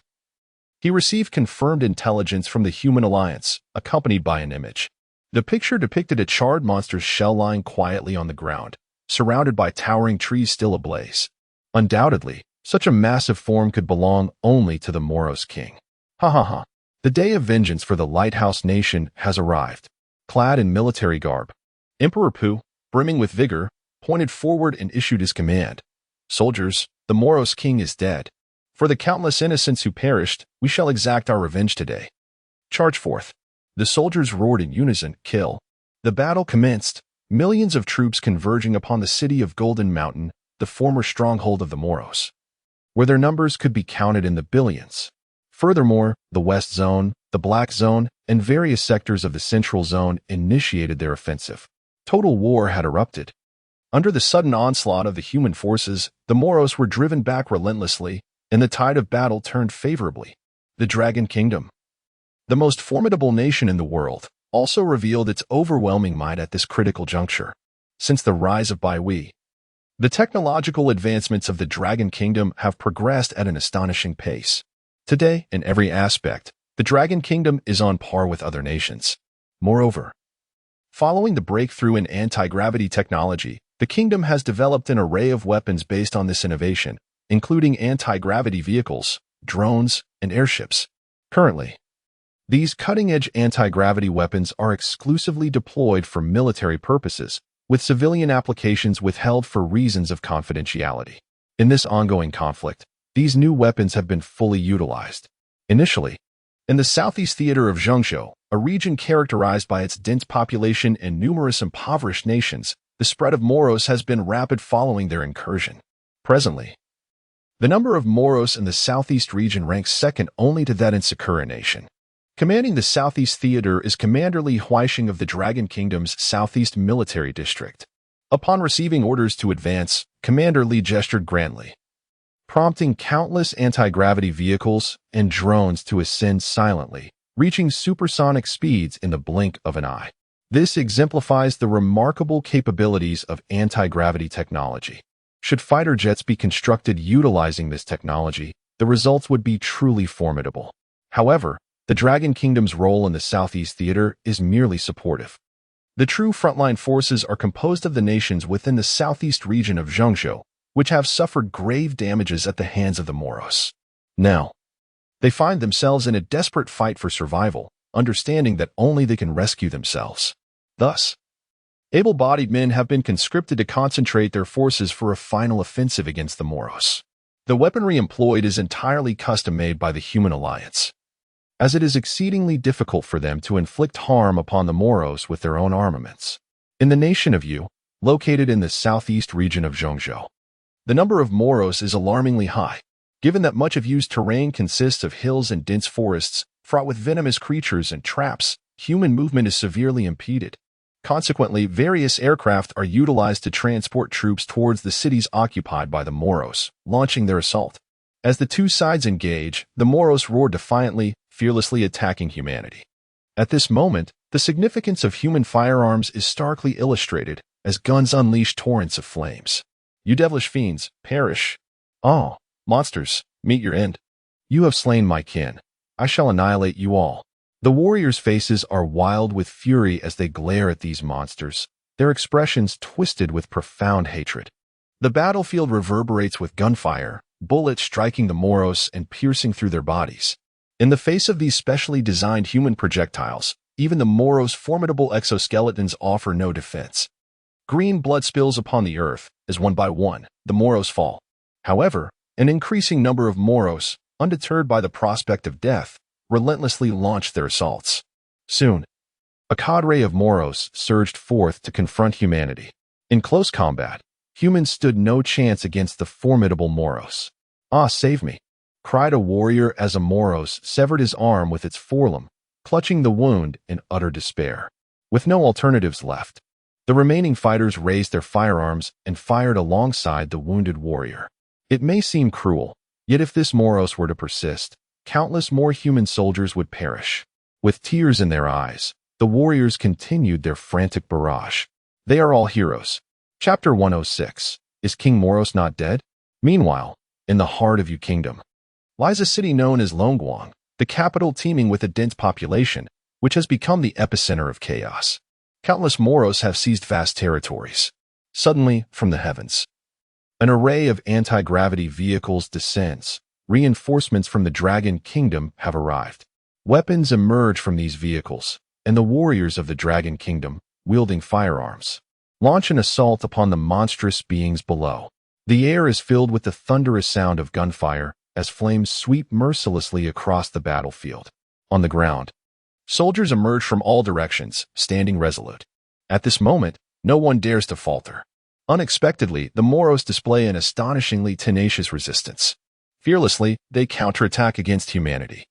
he received confirmed intelligence from the Human Alliance, accompanied by an image. The picture depicted a charred monster's shell lying quietly on the ground, surrounded by towering trees still ablaze. Undoubtedly, such a massive form could belong only to the Moros king. Ha ha ha. The day of vengeance for the Lighthouse Nation has arrived. Clad in military garb, Emperor Pu, brimming with vigor, pointed forward and issued his command. Soldiers, the Moros king is dead. For the countless innocents who perished, we shall exact our revenge today. Charge forth. The soldiers roared in unison, kill. The battle commenced, millions of troops converging upon the city of Golden Mountain, the former stronghold of the Moros, where their numbers could be counted in the billions. Furthermore, the West Zone, the Black Zone, and various sectors of the Central Zone initiated their offensive. Total war had erupted. Under the sudden onslaught of the human forces, the Moros were driven back relentlessly, and the tide of battle turned favorably. The Dragon Kingdom, the most formidable nation in the world, also revealed its overwhelming might at this critical juncture. Since the rise of Baihui, the technological advancements of the Dragon Kingdom have progressed at an astonishing pace. Today, in every aspect, the Dragon Kingdom is on par with other nations. Moreover, following the breakthrough in anti-gravity technology, the kingdom has developed an array of weapons based on this innovation, including anti-gravity vehicles, drones, and airships. Currently, these cutting-edge anti-gravity weapons are exclusively deployed for military purposes, with civilian applications withheld for reasons of confidentiality. In this ongoing conflict, these new weapons have been fully utilized. Initially, in the southeast theater of Zhengzhou, a region characterized by its dense population and numerous impoverished nations, the spread of Moros has been rapid following their incursion. Presently, the number of Moros in the southeast region ranks second only to that in Sakura Nation. Commanding the southeast theater is Commander Li Huaixing of the Dragon Kingdom's southeast military district. Upon receiving orders to advance, Commander Li gestured grandly, prompting countless anti-gravity vehicles and drones to ascend silently, reaching supersonic speeds in the blink of an eye. This exemplifies the remarkable capabilities of anti-gravity technology. Should fighter jets be constructed utilizing this technology, the results would be truly formidable. However, the Dragon Kingdom's role in the Southeast Theater is merely supportive. The true frontline forces are composed of the nations within the southeast region of Zhengzhou, which have suffered grave damages at the hands of the Moros. Now, they find themselves in a desperate fight for survival, understanding that only they can rescue themselves. Thus, able-bodied men have been conscripted to concentrate their forces for a final offensive against the Moros. The weaponry employed is entirely custom-made by the Human Alliance, as it is exceedingly difficult for them to inflict harm upon the Moros with their own armaments. In the nation of Yu, located in the southeast region of Zhengzhou, the number of Moros is alarmingly high, given that much of Yu's terrain consists of hills and dense forests, fraught with venomous creatures and traps. Human movement is severely impeded. Consequently, various aircraft are utilized to transport troops towards the cities occupied by the Moros, launching their assault. As the two sides engage, the Moros roar defiantly, fearlessly attacking humanity. At this moment, the significance of human firearms is starkly illustrated, as guns unleash torrents of flames. You devilish fiends, perish. Oh, monsters, meet your end. You have slain my kin. I shall annihilate you all. The warriors' faces are wild with fury as they glare at these monsters, their expressions twisted with profound hatred. The battlefield reverberates with gunfire, bullets striking the Moros and piercing through their bodies. In the face of these specially designed human projectiles, even the Moros' formidable exoskeletons offer no defense. Green blood spills upon the earth, as one by one, the Moros fall. However, an increasing number of Moros, undeterred by the prospect of death, relentlessly launched their assaults. Soon, a cadre of Moros surged forth to confront humanity. In close combat, Humans stood no chance against the formidable Moros. "Ah, save me!" cried a warrior as a Moros severed his arm with its forelimb, clutching the wound in utter despair. With no alternatives left, the remaining fighters raised their firearms and fired alongside the wounded warrior. It may seem cruel, yet if this Moros were to persist, countless more human soldiers would perish. With tears in their eyes, the warriors continued their frantic barrage. They are all heroes. Chapter 106. Is King Moros not dead? Meanwhile, in the heart of Yu Kingdom, lies a city known as Longguang, the capital teeming with a dense population, which has become the epicenter of chaos. Countless Moros have seized vast territories. Suddenly, from the heavens, an array of anti-gravity vehicles descends. Reinforcements from the Dragon Kingdom have arrived. Weapons emerge from these vehicles, and the warriors of the Dragon Kingdom, wielding firearms, launch an assault upon the monstrous beings below. The air is filled with the thunderous sound of gunfire as flames sweep mercilessly across the battlefield. On the ground, soldiers emerge from all directions, standing resolute. At this moment, no one dares to falter. Unexpectedly, the Moros display an astonishingly tenacious resistance. Fearlessly, they counterattack against humanity,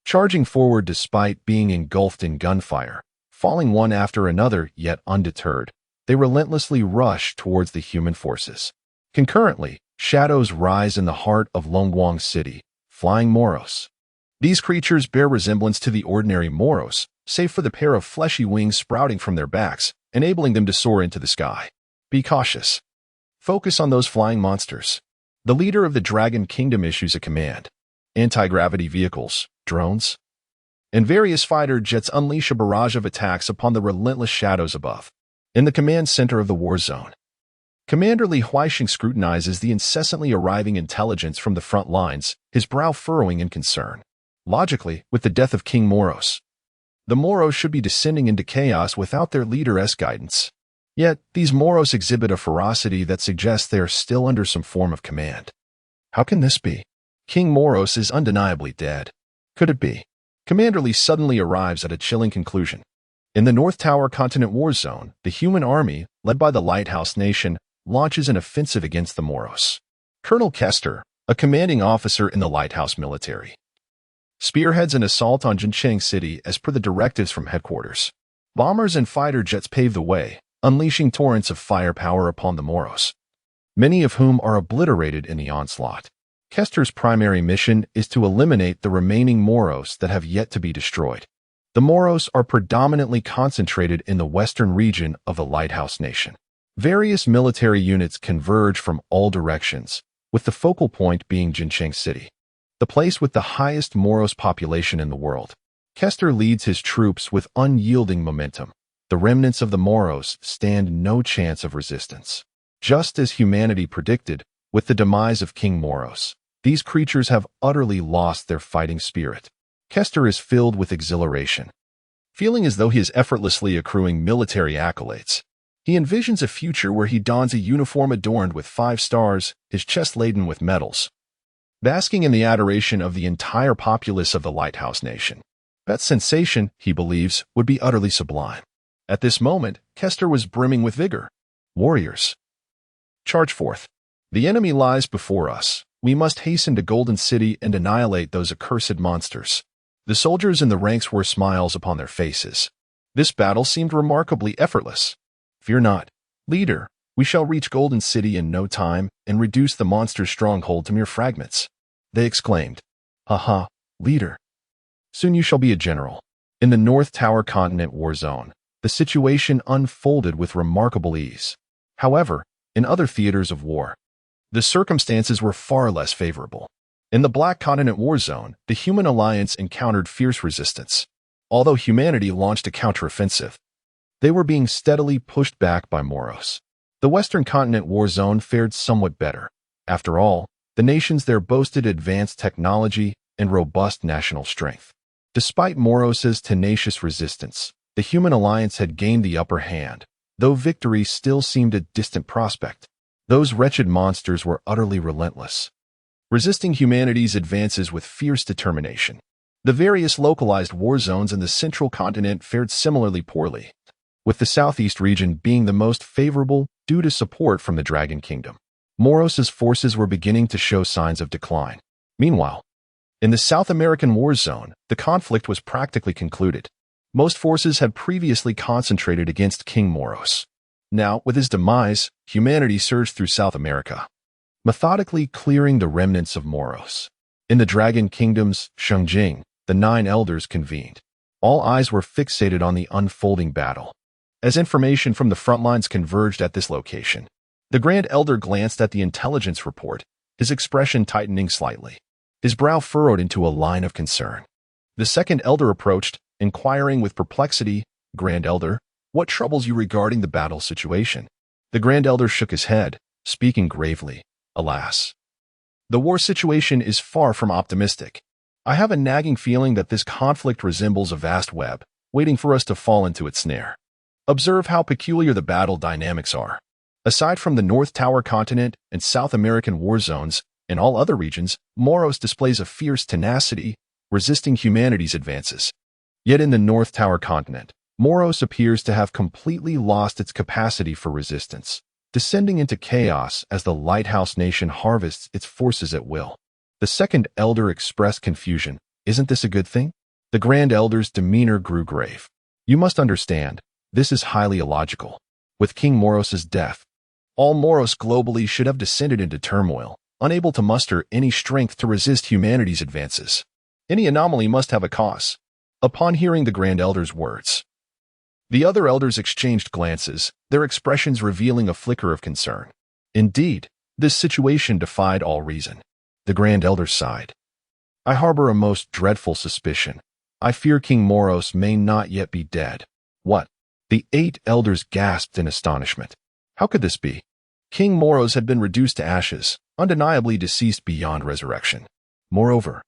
charging forward despite being engulfed in gunfire, falling one after another, yet undeterred. They relentlessly rush towards the human forces. Concurrently, shadows rise in the heart of Longguang City, flying Moros. These creatures bear resemblance to the ordinary Moros, save for the pair of fleshy wings sprouting from their backs, enabling them to soar into the sky. Be cautious. Focus on those flying monsters. The leader of the Dragon Kingdom issues a command. Anti-gravity vehicles, drones, and various fighter jets unleash a barrage of attacks upon the relentless shadows above. In the command center of the war zone, Commander Li Huixing scrutinizes the incessantly arriving intelligence from the front lines, his brow furrowing in concern. Logically, with the death of King Moros, the Moros should be descending into chaos without their leader's guidance. Yet, these Moros exhibit a ferocity that suggests they are still under some form of command. How can this be? King Moros is undeniably dead. Could it be? Commander Li suddenly arrives at a chilling conclusion. In the North Tower Continent War Zone, the human army, led by the Lighthouse Nation, launches an offensive against the Moros. Colonel Kester, a commanding officer in the Lighthouse military, spearheads an assault on Jincheng City as per the directives from headquarters. Bombers and fighter jets pave the way, unleashing torrents of firepower upon the Moros, many of whom are obliterated in the onslaught. Kester's primary mission is to eliminate the remaining Moros that have yet to be destroyed. The Moros are predominantly concentrated in the western region of the Lighthouse Nation. Various military units converge from all directions, with the focal point being Jincheng City, the place with the highest Moros population in the world. Kester leads his troops with unyielding momentum. The remnants of the Moros stand no chance of resistance. Just as humanity predicted, with the demise of King Moros, these creatures have utterly lost their fighting spirit. Kester is filled with exhilaration, feeling as though he is effortlessly accruing military accolades. He envisions a future where he dons a uniform adorned with 5 stars, his chest laden with medals, basking in the adoration of the entire populace of the Lighthouse Nation. That sensation, he believes, would be utterly sublime. At this moment, Kester was brimming with vigor. Warriors, charge forth. The enemy lies before us. We must hasten to Golden City and annihilate those accursed monsters. The soldiers in the ranks wore smiles upon their faces. This battle seemed remarkably effortless. Fear not, leader. We shall reach Golden City in no time and reduce the monster's stronghold to mere fragments. They exclaimed. Haha, leader. Soon you shall be a general. In the North Tower Continent War Zone, the situation unfolded with remarkable ease. However, in other theaters of war, the circumstances were far less favorable. In the Black Continent War Zone, the human alliance encountered fierce resistance. Although humanity launched a counteroffensive, they were being steadily pushed back by Moros. The Western Continent War Zone fared somewhat better. After all, the nations there boasted advanced technology and robust national strength. Despite Moros' tenacious resistance, the human alliance had gained the upper hand, though victory still seemed a distant prospect. Those wretched monsters were utterly relentless, resisting humanity's advances with fierce determination. The various localized war zones in the central continent fared similarly poorly, with the southeast region being the most favorable due to support from the Dragon Kingdom. Moros's forces were beginning to show signs of decline. Meanwhile, in the South American war zone, the conflict was practically concluded. Most forces had previously concentrated against King Moros. Now, with his demise, humanity surged through South America, methodically clearing the remnants of Moros. In the Dragon Kingdom's Shengjing, the 9 elders convened. All eyes were fixated on the unfolding battle. As information from the front lines converged at this location, the Grand Elder glanced at the intelligence report, his expression tightening slightly. His brow furrowed into a line of concern. The second elder approached, inquiring with perplexity, "Grand Elder, what troubles you regarding the battle situation?" The Grand Elder shook his head, speaking gravely. "Alas, the war situation is far from optimistic. I have a nagging feeling that this conflict resembles a vast web, waiting for us to fall into its snare. Observe how peculiar the battle dynamics are. Aside from the North Tower continent and South American war zones, in all other regions, Moros displays a fierce tenacity, resisting humanity's advances. Yet in the North Tower continent, Moros appears to have completely lost its capacity for resistance, descending into chaos as the lighthouse nation harvests its forces at will." The second elder expressed confusion. "Isn't this a good thing?" The Grand Elder's demeanor grew grave. "You must understand, this is highly illogical. With King Moros's death, all Moros globally should have descended into turmoil, unable to muster any strength to resist humanity's advances. Any anomaly must have a cause." Upon hearing the Grand Elder's words, the other elders exchanged glances, their expressions revealing a flicker of concern. Indeed, this situation defied all reason. The Grand Elder sighed. "I harbor a most dreadful suspicion. I fear King Moros may not yet be dead." "What?" The 8 elders gasped in astonishment. How could this be? King Moros had been reduced to ashes, undeniably deceased beyond resurrection. Moreover,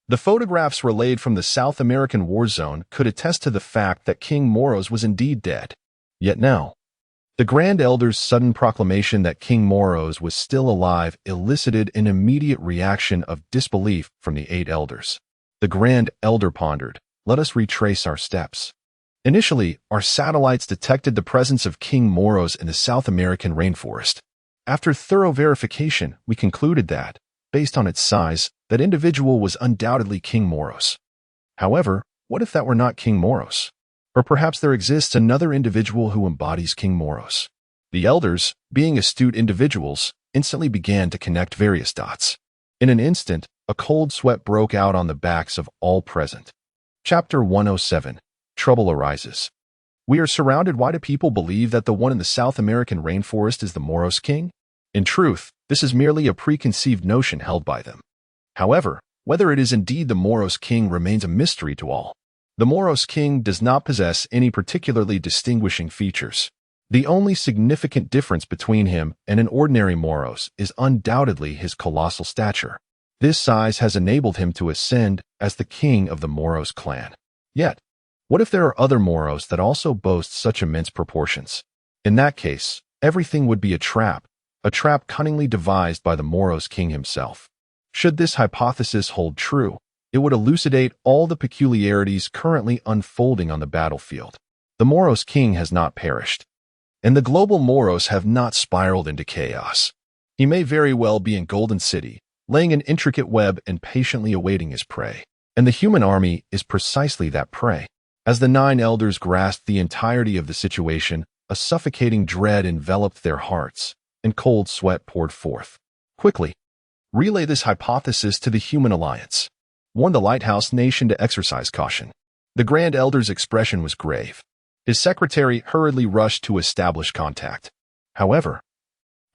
the photographs relayed from the South American war zone could attest to the fact that King Moros was indeed dead. Yet now, the Grand Elder's sudden proclamation that King Moros was still alive elicited an immediate reaction of disbelief from the 8 elders. The Grand Elder pondered, "Let us retrace our steps. Initially, our satellites detected the presence of King Moros in the South American rainforest. After thorough verification, we concluded that, based on its size, that individual was undoubtedly King Moros. However, what if that were not King Moros? Or perhaps there exists another individual who embodies King Moros." The elders, being astute individuals, instantly began to connect various dots. In an instant, a cold sweat broke out on the backs of all present. Chapter 107. Trouble arises. We are surrounded. Why do people believe that the one in the South American rainforest is the Moros king? In truth, this is merely a preconceived notion held by them. However, whether it is indeed the Moros king remains a mystery to all. The Moros king does not possess any particularly distinguishing features. The only significant difference between him and an ordinary Moros is undoubtedly his colossal stature. This size has enabled him to ascend as the king of the Moros clan. Yet, what if there are other Moros that also boast such immense proportions? In that case, everything would be a trap cunningly devised by the Moros king himself. Should this hypothesis hold true, it would elucidate all the peculiarities currently unfolding on the battlefield. The Moros king has not perished, and the global Moros have not spiraled into chaos. He may very well be in Golden City, laying an intricate web and patiently awaiting his prey. And the human army is precisely that prey. As the 9 elders grasped the entirety of the situation, a suffocating dread enveloped their hearts, and cold sweat poured forth. "Quickly, relay this hypothesis to the Human Alliance. Warn the Lighthouse Nation to exercise caution." The Grand Elder's expression was grave. His secretary hurriedly rushed to establish contact. However,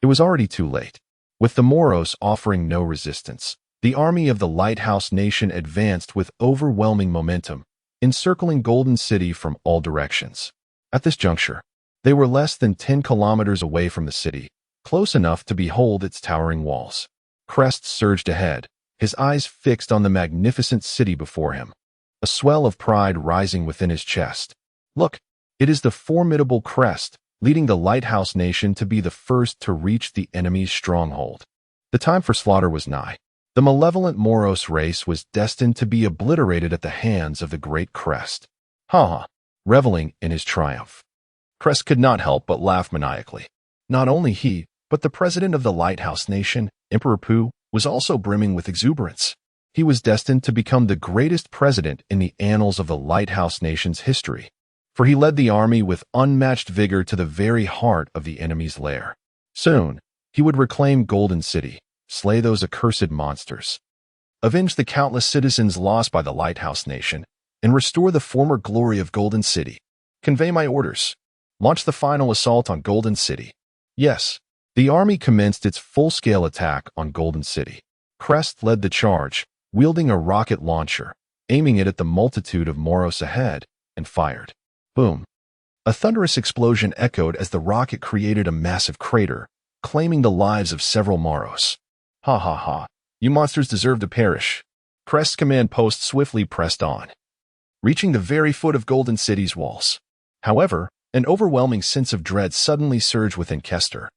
it was already too late. With the Moros offering no resistance, the army of the Lighthouse Nation advanced with overwhelming momentum, encircling Golden City from all directions. At this juncture, they were less than 10 kilometers away from the city, close enough to behold its towering walls. Crest surged ahead, his eyes fixed on the magnificent city before him, a swell of pride rising within his chest. Look, it is the formidable Crest, leading the Lighthouse Nation to be the first to reach the enemy's stronghold. The time for slaughter was nigh. The malevolent Moros race was destined to be obliterated at the hands of the great Crest. Ha ha, reveling in his triumph. Crest could not help but laugh maniacally. Not only he, but the president of the lighthouse nation, Emperor Pu, was also brimming with exuberance. He was destined to become the greatest president in the annals of the lighthouse nation's history, for he led the army with unmatched vigor to the very heart of the enemy's lair. Soon, he would reclaim Golden City, slay those accursed monsters, avenge the countless citizens lost by the lighthouse nation, and restore the former glory of Golden City. Convey my orders. Launch the final assault on Golden City. Yes, the army commenced its full-scale attack on Golden City. Crest led the charge, wielding a rocket launcher, aiming it at the multitude of Moros ahead, and fired. Boom. A thunderous explosion echoed as the rocket created a massive crater, claiming the lives of several Moros. Ha ha ha. You monsters deserve to perish. Crest's command post swiftly pressed on, reaching the very foot of Golden City's walls. However, an overwhelming sense of dread suddenly surged within Kester,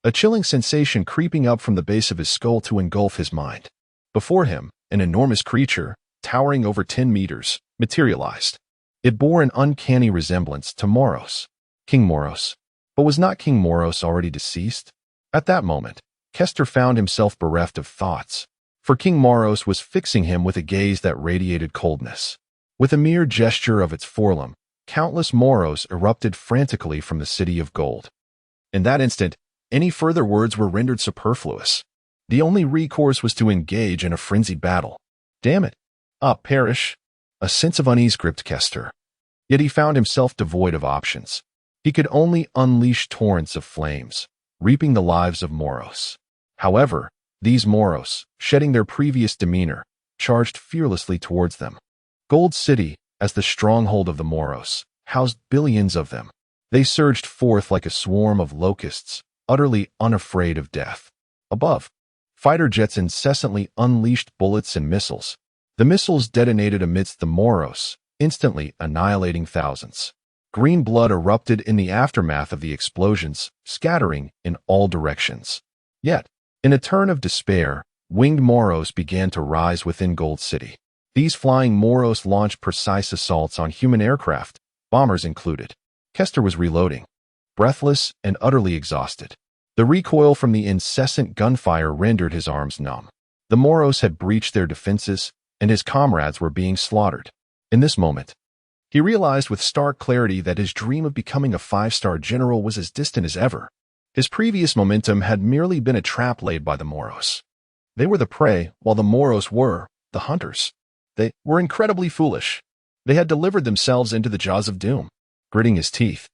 a chilling sensation creeping up from the base of his skull to engulf his mind. Before him, an enormous creature, towering over 10 meters, materialized. It bore an uncanny resemblance to Moros, King Moros. But was not King Moros already deceased? At that moment, Kester found himself bereft of thoughts, for King Moros was fixing him with a gaze that radiated coldness. With a mere gesture of its forelimb, countless Moros erupted frantically from the city of gold. In that instant, any further words were rendered superfluous. The only recourse was to engage in a frenzied battle. Damn it! Perish! A sense of unease gripped Kester. Yet he found himself devoid of options. He could only unleash torrents of flames, reaping the lives of Moros. However, these Moros, shedding their previous demeanor, charged fearlessly towards them. Gold City, as the stronghold of the Moros, housed billions of them. They surged forth like a swarm of locusts, utterly unafraid of death. Above, fighter jets incessantly unleashed bullets and missiles. The missiles detonated amidst the Moros, instantly annihilating thousands. Green blood erupted in the aftermath of the explosions, scattering in all directions. Yet, in a turn of despair, winged Moros began to rise within Gold City. These flying Moros launched precise assaults on human aircraft, bombers included. Kester was reloading, breathless and utterly exhausted. The recoil from the incessant gunfire rendered his arms numb. The Moros had breached their defenses, and his comrades were being slaughtered. In this moment, he realized with stark clarity that his dream of becoming a 5-star general was as distant as ever. His previous momentum had merely been a trap laid by the Moros. They were the prey, while the Moros were the hunters. They were incredibly foolish. They had delivered themselves into the jaws of doom. Gritting his teeth,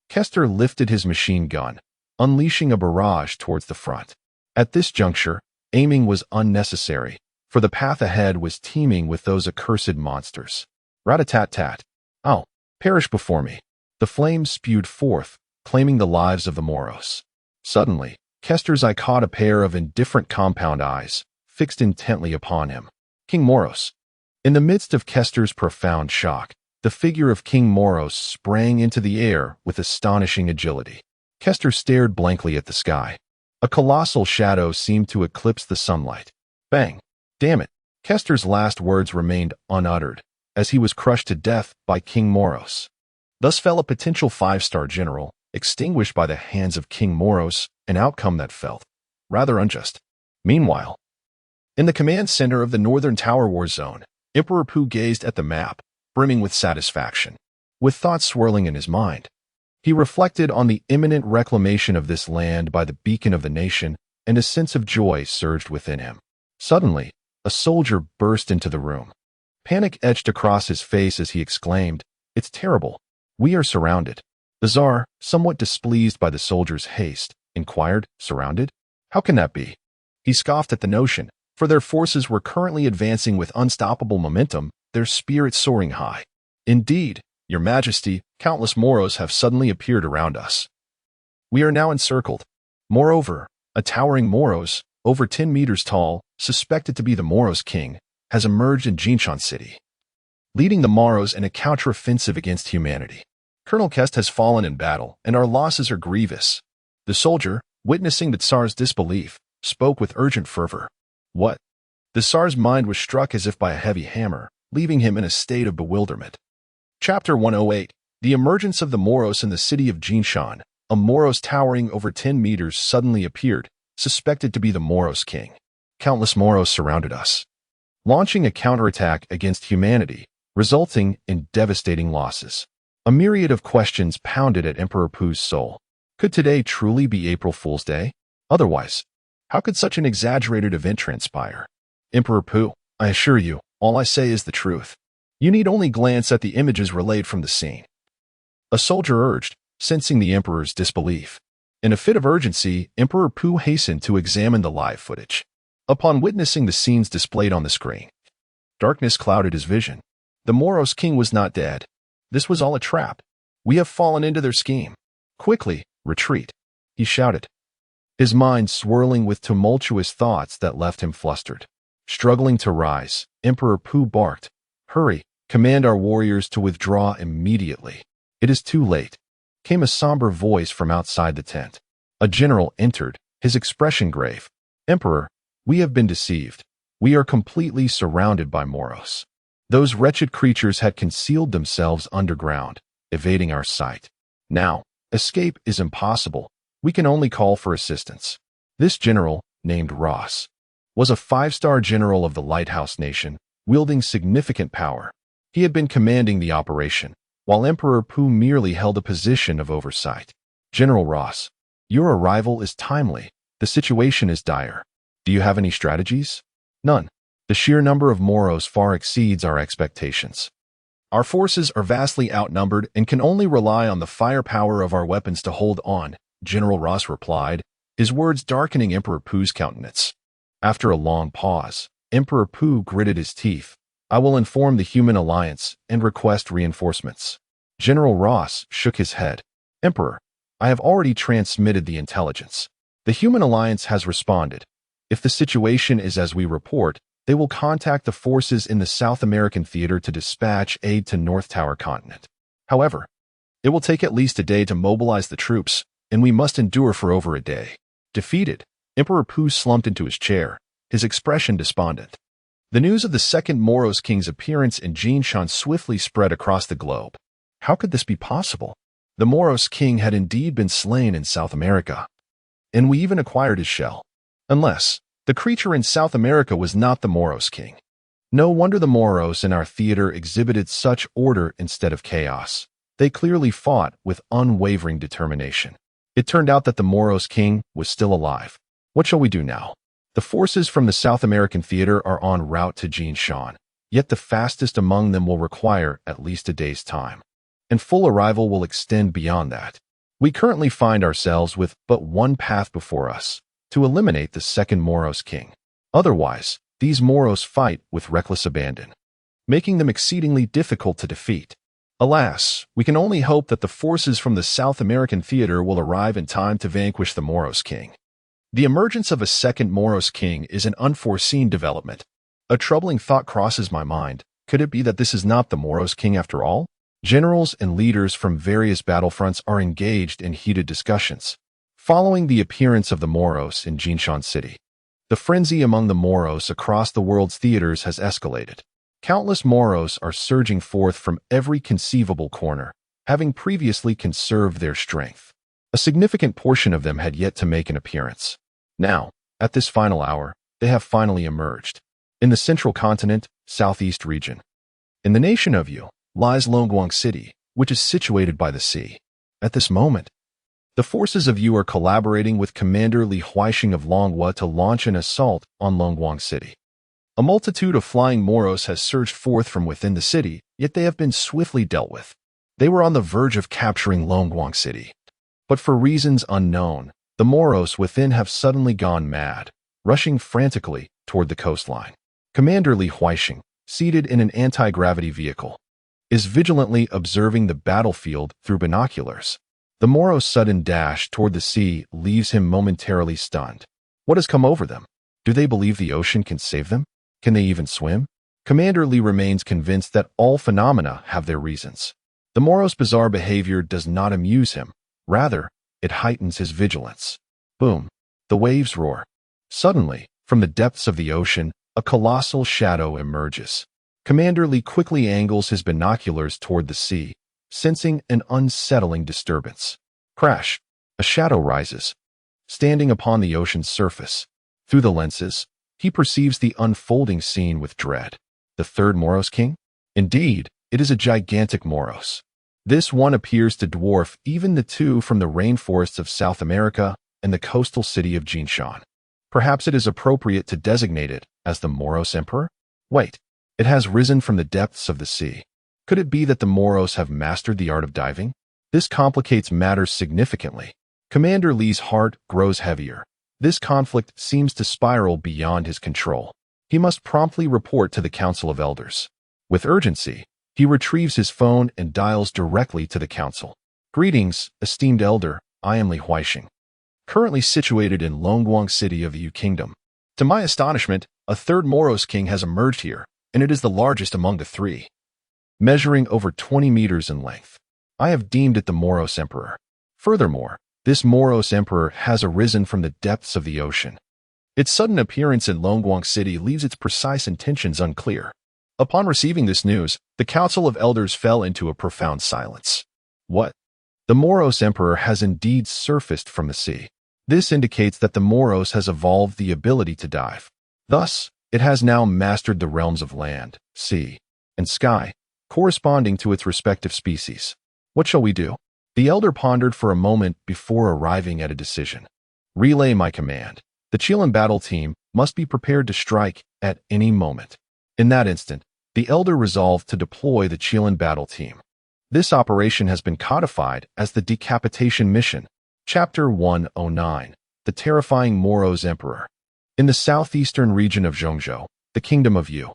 Kester lifted his machine gun, unleashing a barrage towards the front. At this juncture, aiming was unnecessary, for the path ahead was teeming with those accursed monsters. Rat-a-tat-tat. Ow! Perish before me. The flames spewed forth, claiming the lives of the Moros. Suddenly, Kester's eye caught a pair of indifferent compound eyes, fixed intently upon him. King Moros. In the midst of Kester's profound shock, the figure of King Moros sprang into the air with astonishing agility. Kester stared blankly at the sky. A colossal shadow seemed to eclipse the sunlight. Bang! Damn it! Kester's last words remained unuttered, as he was crushed to death by King Moros. Thus fell a potential 5-star general, extinguished by the hands of King Moros, an outcome that felt rather unjust. Meanwhile, in the command center of the Northern Tower War Zone, Emperor Pu gazed at the map, brimming with satisfaction. With thoughts swirling in his mind, he reflected on the imminent reclamation of this land by the beacon of the nation, and a sense of joy surged within him. Suddenly, a soldier burst into the room. Panic etched across his face as he exclaimed, "It's terrible. We are surrounded." The Tsar, somewhat displeased by the soldier's haste, inquired, "Surrounded? How can that be?" He scoffed at the notion, for their forces were currently advancing with unstoppable momentum, their spirits soaring high. "Indeed, Your Majesty, countless Moros have suddenly appeared around us. We are now encircled. Moreover, a towering Moros, over 10 meters tall, suspected to be the Moros king, has emerged in Jinshan City, leading the Moros in a counteroffensive against humanity. Colonel Kest has fallen in battle, and our losses are grievous." The soldier, witnessing the Tsar's disbelief, spoke with urgent fervor. "What?" The Tsar's mind was struck as if by a heavy hammer, leaving him in a state of bewilderment. Chapter 108. The emergence of the Moros in the city of Jinshan, a Moros towering over 10 meters suddenly appeared, suspected to be the Moros king. Countless Moros surrounded us, launching a counterattack against humanity, resulting in devastating losses. A myriad of questions pounded at Emperor Pu's soul. Could today truly be April Fool's Day? Otherwise, how could such an exaggerated event transpire? Emperor Pu, I assure you, all I say is the truth. You need only glance at the images relayed from the scene. A soldier urged, sensing the emperor's disbelief. In a fit of urgency, Emperor Pu hastened to examine the live footage. Upon witnessing the scenes displayed on the screen, darkness clouded his vision. The Moros king was not dead. This was all a trap. We have fallen into their scheme. Quickly, retreat, he shouted, his mind swirling with tumultuous thoughts that left him flustered. Struggling to rise, Emperor Pu barked, hurry, command our warriors to withdraw immediately. It is too late, came a somber voice from outside the tent. A general entered, his expression grave. Emperor, we have been deceived. We are completely surrounded by Moros. Those wretched creatures had concealed themselves underground, evading our sight. Now, escape is impossible. We can only call for assistance. This general, named Ross, was a 5-star general of the Lighthouse Nation, wielding significant power. He had been commanding the operation, while Emperor Pu merely held a position of oversight. General Ross, your arrival is timely. The situation is dire. Do you have any strategies? None. The sheer number of Moros far exceeds our expectations. Our forces are vastly outnumbered and can only rely on the firepower of our weapons to hold on, General Ross replied, his words darkening Emperor Pu's countenance. After a long pause, Emperor Pu gritted his teeth. I will inform the Human Alliance and request reinforcements. General Ross shook his head. Emperor, I have already transmitted the intelligence. The Human Alliance has responded. If the situation is as we report, they will contact the forces in the South American theater to dispatch aid to North Tower continent. However, it will take at least a day to mobilize the troops, and we must endure for over a day. Defeated, Emperor Pu slumped into his chair, his expression despondent. The news of the second Moros king's appearance in Jinshan swiftly spread across the globe. How could this be possible? The Moros king had indeed been slain in South America, and we even acquired his shell. Unless the creature in South America was not the Moros king. No wonder the Moros in our theater exhibited such order instead of chaos. They clearly fought with unwavering determination. It turned out that the Moros king was still alive. What shall we do now? The forces from the South American theater are en route to Jinshan, yet the fastest among them will require at least a day's time, and full arrival will extend beyond that. We currently find ourselves with but one path before us, to eliminate the second Moros king. Otherwise, these Moros fight with reckless abandon, making them exceedingly difficult to defeat. Alas, we can only hope that the forces from the South American theater will arrive in time to vanquish the Moros king. The emergence of a second Moros king is an unforeseen development. A troubling thought crosses my mind. Could it be that this is not the Moros king after all? Generals and leaders from various battlefronts are engaged in heated discussions, following the appearance of the Moros in Jinshan City. The frenzy among the Moros across the world's theaters has escalated. Countless Moros are surging forth from every conceivable corner, having previously conserved their strength. A significant portion of them had yet to make an appearance. Now, at this final hour, they have finally emerged. In the central continent, southeast region. In the nation of Yu, lies Longguang City, which is situated by the sea. At this moment, the forces of Yu are collaborating with Commander Li Huaixing of Longhua to launch an assault on Longguang City. A multitude of flying Moros has surged forth from within the city, yet they have been swiftly dealt with. They were on the verge of capturing Longguang City. But for reasons unknown, the Moros within have suddenly gone mad, rushing frantically toward the coastline. Commander Li Huaixing, seated in an anti-gravity vehicle, is vigilantly observing the battlefield through binoculars. The Moros' sudden dash toward the sea leaves him momentarily stunned. What has come over them? Do they believe the ocean can save them? Can they even swim? Commander Li remains convinced that all phenomena have their reasons. The Moros' bizarre behavior does not amuse him. Rather, it heightens his vigilance. Boom. The waves roar. Suddenly, from the depths of the ocean, a colossal shadow emerges. Commander Li quickly angles his binoculars toward the sea, sensing an unsettling disturbance. Crash. A shadow rises, standing upon the ocean's surface. Through the lenses, he perceives the unfolding scene with dread. The third Moros king? Indeed, it is a gigantic Moros. This one appears to dwarf even the two from the rainforests of South America and the coastal city of Jinshan. Perhaps it is appropriate to designate it as the Moros Emperor? Wait, it has risen from the depths of the sea. Could it be that the Moros have mastered the art of diving? This complicates matters significantly. Commander Lee's heart grows heavier. This conflict seems to spiral beyond his control. He must promptly report to the Council of Elders. With urgency, he retrieves his phone and dials directly to the council. Greetings, esteemed elder, I am Li Huaixing, currently situated in Longguang City of the Yu Kingdom. To my astonishment, a third Moros king has emerged here, and it is the largest among the three, measuring over 20 meters in length. I have deemed it the Moros Emperor. Furthermore, this Moros Emperor has arisen from the depths of the ocean. Its sudden appearance in Longguang City leaves its precise intentions unclear. Upon receiving this news, the Council of Elders fell into a profound silence. What? The Moros Emperor has indeed surfaced from the sea. This indicates that the Moros has evolved the ability to dive. Thus, it has now mastered the realms of land, sea, and sky, corresponding to its respective species. What shall we do? The elder pondered for a moment before arriving at a decision. Relay my command. The Chilean battle team must be prepared to strike at any moment. In that instant, the elder resolved to deploy the Chilean battle team. This operation has been codified as the Decapitation Mission, Chapter 109, The Terrifying Moros Emperor. In the southeastern region of Zhongzhou, the Kingdom of Yu,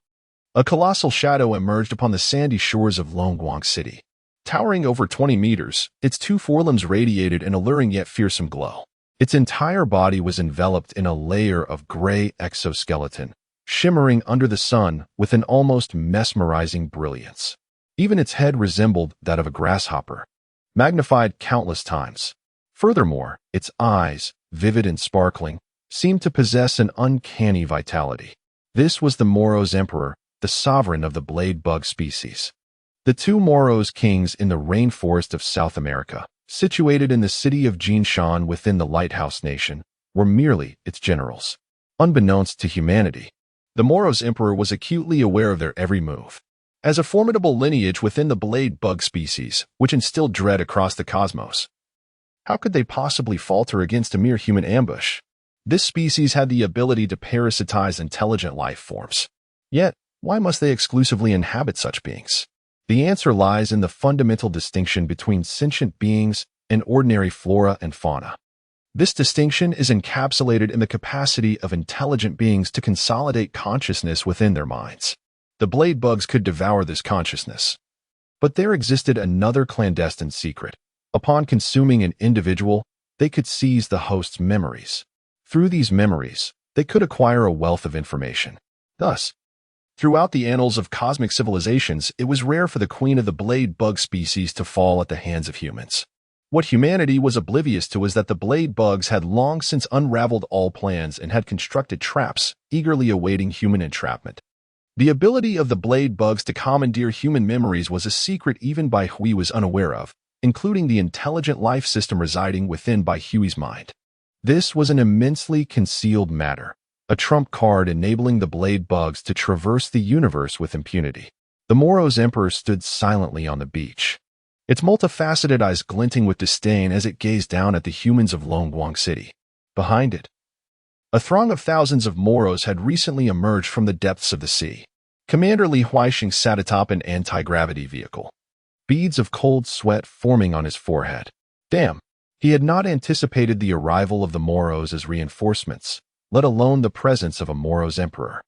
a colossal shadow emerged upon the sandy shores of Longguang City. Towering over 20 meters, its two forelimbs radiated an alluring yet fearsome glow. Its entire body was enveloped in a layer of gray exoskeleton, shimmering under the sun with an almost mesmerizing brilliance. Even its head resembled that of a grasshopper, magnified countless times. Furthermore, its eyes, vivid and sparkling, seemed to possess an uncanny vitality. This was the Moros Emperor, the sovereign of the blade bug species. The two Moros kings in the rainforest of South America, situated in the city of Jinshan within the Lighthouse Nation, were merely its generals. Unbeknownst to humanity, the Moros Emperor was acutely aware of their every move. As a formidable lineage within the blade bug species, which instilled dread across the cosmos, how could they possibly falter against a mere human ambush? This species had the ability to parasitize intelligent life forms. Yet, why must they exclusively inhabit such beings? The answer lies in the fundamental distinction between sentient beings and ordinary flora and fauna. This distinction is encapsulated in the capacity of intelligent beings to consolidate consciousness within their minds. The blade bugs could devour this consciousness. But there existed another clandestine secret. Upon consuming an individual, they could seize the host's memories. Through these memories, they could acquire a wealth of information. Thus, throughout the annals of cosmic civilizations, it was rare for the queen of the blade bug species to fall at the hands of humans. What humanity was oblivious to was that the blade bugs had long since unraveled all plans and had constructed traps, eagerly awaiting human entrapment. The ability of the blade bugs to commandeer human memories was a secret even by Hui was unaware of, including the intelligent life system residing within by Hui's mind. This was an immensely concealed matter, a trump card enabling the blade bugs to traverse the universe with impunity. The Moros Emperor stood silently on the beach, its multifaceted eyes glinting with disdain as it gazed down at the humans of Longguang City. Behind it, a throng of thousands of Moros had recently emerged from the depths of the sea. Commander Li Huaixing sat atop an anti-gravity vehicle, beads of cold sweat forming on his forehead. Damn, he had not anticipated the arrival of the Moros as reinforcements, let alone the presence of a Moros Emperor.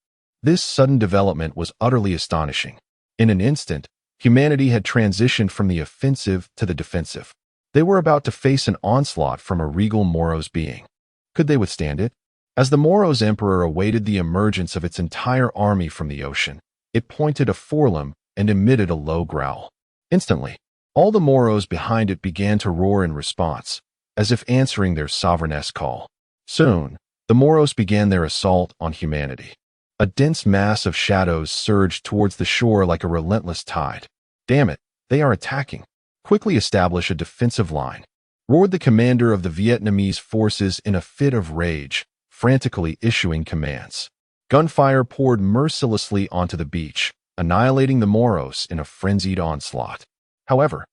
This sudden development was utterly astonishing. In an instant, humanity had transitioned from the offensive to the defensive. They were about to face an onslaught from a regal Moros being. Could they withstand it? As the Moros Emperor awaited the emergence of its entire army from the ocean, it pointed a forelimb and emitted a low growl. Instantly, all the Moros behind it began to roar in response, as if answering their sovereign-esque call. Soon, the Moros began their assault on humanity. A dense mass of shadows surged towards the shore like a relentless tide. Damn it, they are attacking. Quickly establish a defensive line. roared the commander of the Vietnamese forces in a fit of rage, frantically issuing commands. Gunfire poured mercilessly onto the beach, annihilating the Moros in a frenzied onslaught. However,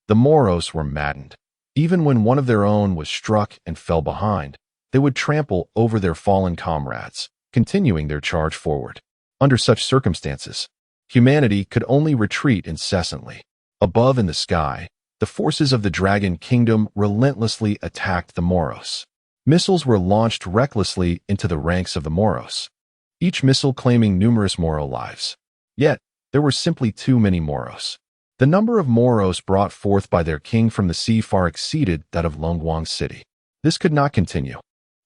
the Moros were maddened. Even when one of their own was struck and fell behind, they would trample over their fallen comrades, continuing their charge forward. Under such circumstances, humanity could only retreat incessantly. Above in the sky, the forces of the Dragon Kingdom relentlessly attacked the Moros. Missiles were launched recklessly into the ranks of the Moros, each missile claiming numerous Moro lives. Yet, there were simply too many Moros. The number of Moros brought forth by their king from the sea far exceeded that of Lungwang City. This could not continue.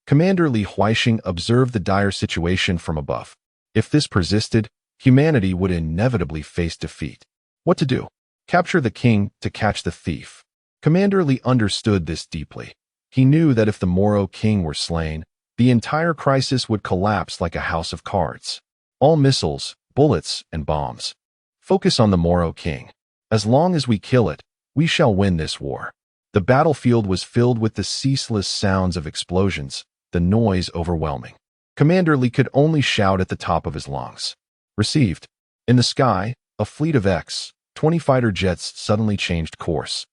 Commander Li Huixing observed the dire situation from above. If this persisted, humanity would inevitably face defeat. What to do? Capture the king to catch the thief. Commander Li understood this deeply. He knew that if the Moro king were slain, the entire crisis would collapse like a house of cards. All missiles, bullets, and bombs. Focus on the Moro king. As long as we kill it, we shall win this war. The battlefield was filled with the ceaseless sounds of explosions, the noise overwhelming. Commander Li could only shout at the top of his lungs. Received. In the sky, a fleet of X-20 fighter jets suddenly changed course,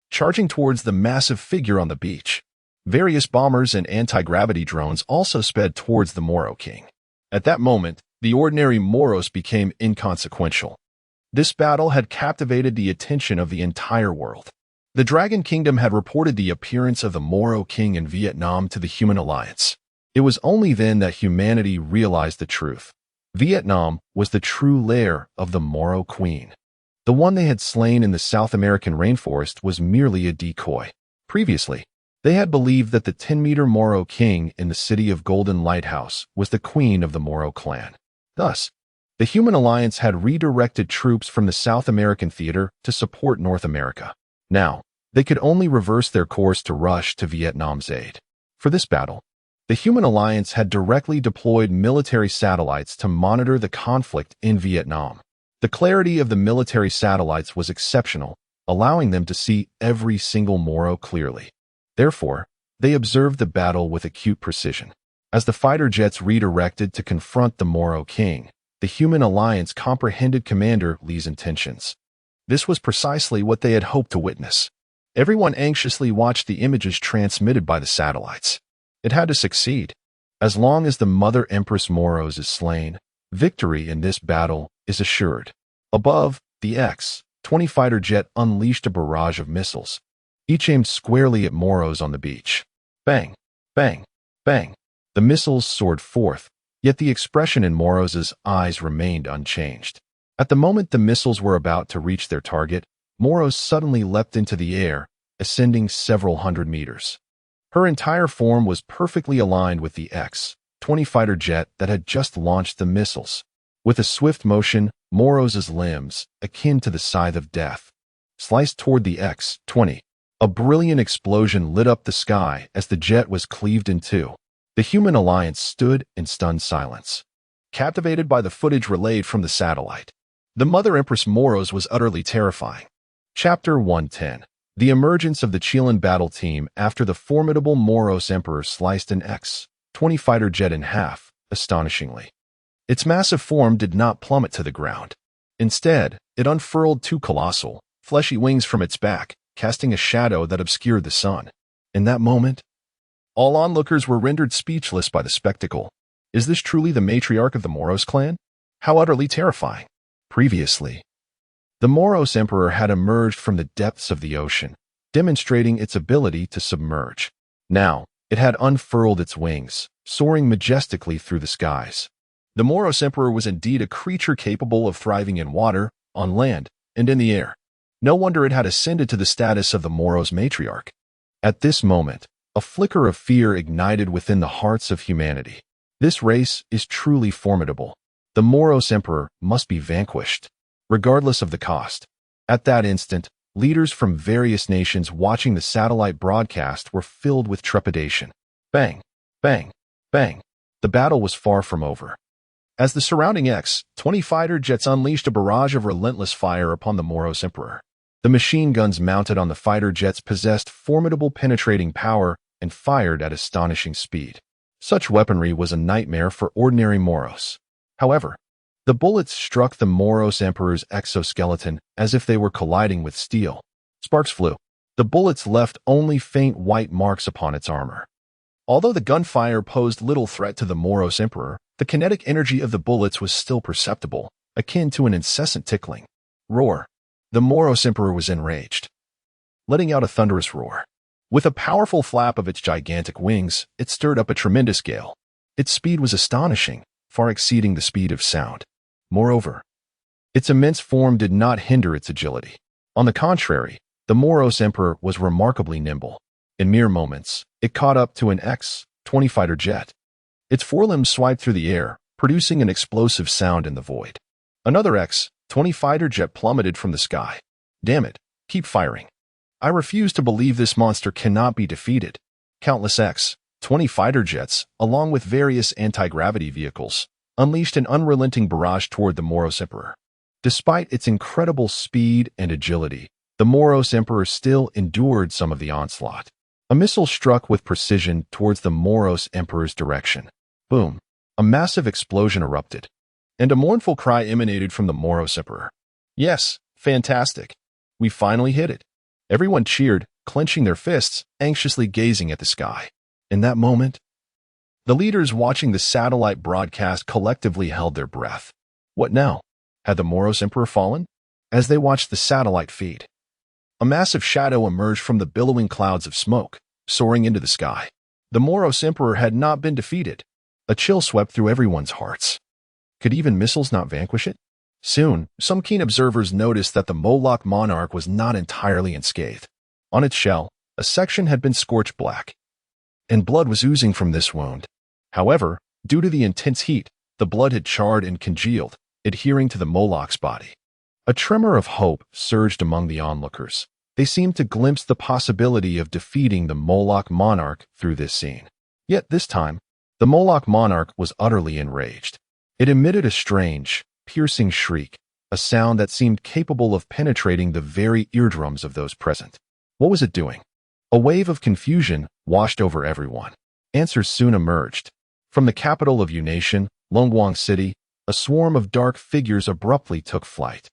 charging towards the massive figure on the beach. Various bombers and anti-gravity drones also sped towards the Moro king. At that moment, the ordinary Moros became inconsequential. This battle had captivated the attention of the entire world. The Dragon Kingdom had reported the appearance of the Moro king in Vietnam to the Human Alliance. It was only then that humanity realized the truth. Vietnam was the true lair of the Moro queen. The one they had slain in the South American rainforest was merely a decoy. Previously, they had believed that the 10-meter Moro king in the city of Golden Lighthouse was the queen of the Moro clan. Thus, the Human Alliance had redirected troops from the South American theater to support North America. Now, they could only reverse their course to rush to Vietnam's aid. For this battle, the Human Alliance had directly deployed military satellites to monitor the conflict in Vietnam. The clarity of the military satellites was exceptional, allowing them to see every single Moro clearly. Therefore, they observed the battle with acute precision. As the fighter jets redirected to confront the Moro king, the Human Alliance comprehended Commander Li's intentions. This was precisely what they had hoped to witness. Everyone anxiously watched the images transmitted by the satellites. It had to succeed. As long as the Mother Empress Moros is slain, victory in this battle is assured. Above, the X-20 fighter jet unleashed a barrage of missiles, each aimed squarely at Moros on the beach. Bang, bang, bang. The missiles soared forth, yet the expression in Moros's eyes remained unchanged. At the moment the missiles were about to reach their target, Moros suddenly leapt into the air, ascending several hundred meters. Her entire form was perfectly aligned with the X-20 fighter jet that had just launched the missiles. With a swift motion, Moros's limbs, akin to the scythe of death, sliced toward the X-20. A brilliant explosion lit up the sky as the jet was cleaved in two. The Human Alliance stood in stunned silence, captivated by the footage relayed from the satellite. The Mother Empress Moros was utterly terrifying. Chapter 110. The emergence of the Chilean battle team after the formidable Moros Emperor sliced an X-20 fighter jet in half, astonishingly. Its massive form did not plummet to the ground. Instead, it unfurled two colossal, fleshy wings from its back, casting a shadow that obscured the sun. In that moment, all onlookers were rendered speechless by the spectacle. Is this truly the matriarch of the Moros clan? How utterly terrifying. Previously, the Moros Emperor had emerged from the depths of the ocean, demonstrating its ability to submerge. Now, it had unfurled its wings, soaring majestically through the skies. The Moros Emperor was indeed a creature capable of thriving in water, on land, and in the air. No wonder it had ascended to the status of the Moros matriarch. At this moment, a flicker of fear ignited within the hearts of humanity. This race is truly formidable. The Moros Emperor must be vanquished, regardless of the cost. At that instant, leaders from various nations watching the satellite broadcast were filled with trepidation. Bang, bang, bang. The battle was far from over. As the surrounding X-20 fighter jets unleashed a barrage of relentless fire upon the Moros Emperor, The machine guns mounted on the fighter jets possessed formidable penetrating power and fired at astonishing speed. Such weaponry was a nightmare for ordinary Moros. However, the bullets struck the Moros Emperor's exoskeleton as if they were colliding with steel. Sparks flew. The bullets left only faint white marks upon its armor. Although the gunfire posed little threat to the Moros Emperor, the kinetic energy of the bullets was still perceptible, akin to an incessant tickling. Roar. The Moros Emperor was enraged, letting out a thunderous roar. With a powerful flap of its gigantic wings, it stirred up a tremendous gale. Its speed was astonishing, far exceeding the speed of sound. Moreover, its immense form did not hinder its agility. On the contrary, the Moros Emperor was remarkably nimble. In mere moments, it caught up to an X-20 fighter jet. Its forelimbs swiped through the air, producing an explosive sound in the void. Another X-20 fighter jet plummeted from the sky. Damn it, keep firing. I refuse to believe this monster cannot be defeated. Countless X-20 fighter jets, along with various anti-gravity vehicles, unleashed an unrelenting barrage toward the Moros Emperor. Despite its incredible speed and agility, the Moros Emperor still endured some of the onslaught. A missile struck with precision towards the Moros Emperor's direction. Boom! A massive explosion erupted, and a mournful cry emanated from the Moros Emperor. Yes, fantastic. We finally hit it. Everyone cheered, clenching their fists, anxiously gazing at the sky. In that moment, the leaders watching the satellite broadcast collectively held their breath. What now? Had the Moros Emperor fallen? As they watched the satellite feed, a massive shadow emerged from the billowing clouds of smoke, soaring into the sky. The Moros Emperor had not been defeated. A chill swept through everyone's hearts. Could even missiles not vanquish it? Soon, some keen observers noticed that the Moloch monarch was not entirely unscathed. On its shell, a section had been scorched black, and blood was oozing from this wound. However, due to the intense heat, the blood had charred and congealed, adhering to the Moloch's body. A tremor of hope surged among the onlookers. They seemed to glimpse the possibility of defeating the Moloch monarch through this scene. Yet this time, the Moloch monarch was utterly enraged. It emitted a strange, piercing shriek, a sound that seemed capable of penetrating the very eardrums of those present. What was it doing? A wave of confusion washed over everyone. Answers soon emerged. From the capital of Unation, Longguang City, a swarm of dark figures abruptly took flight.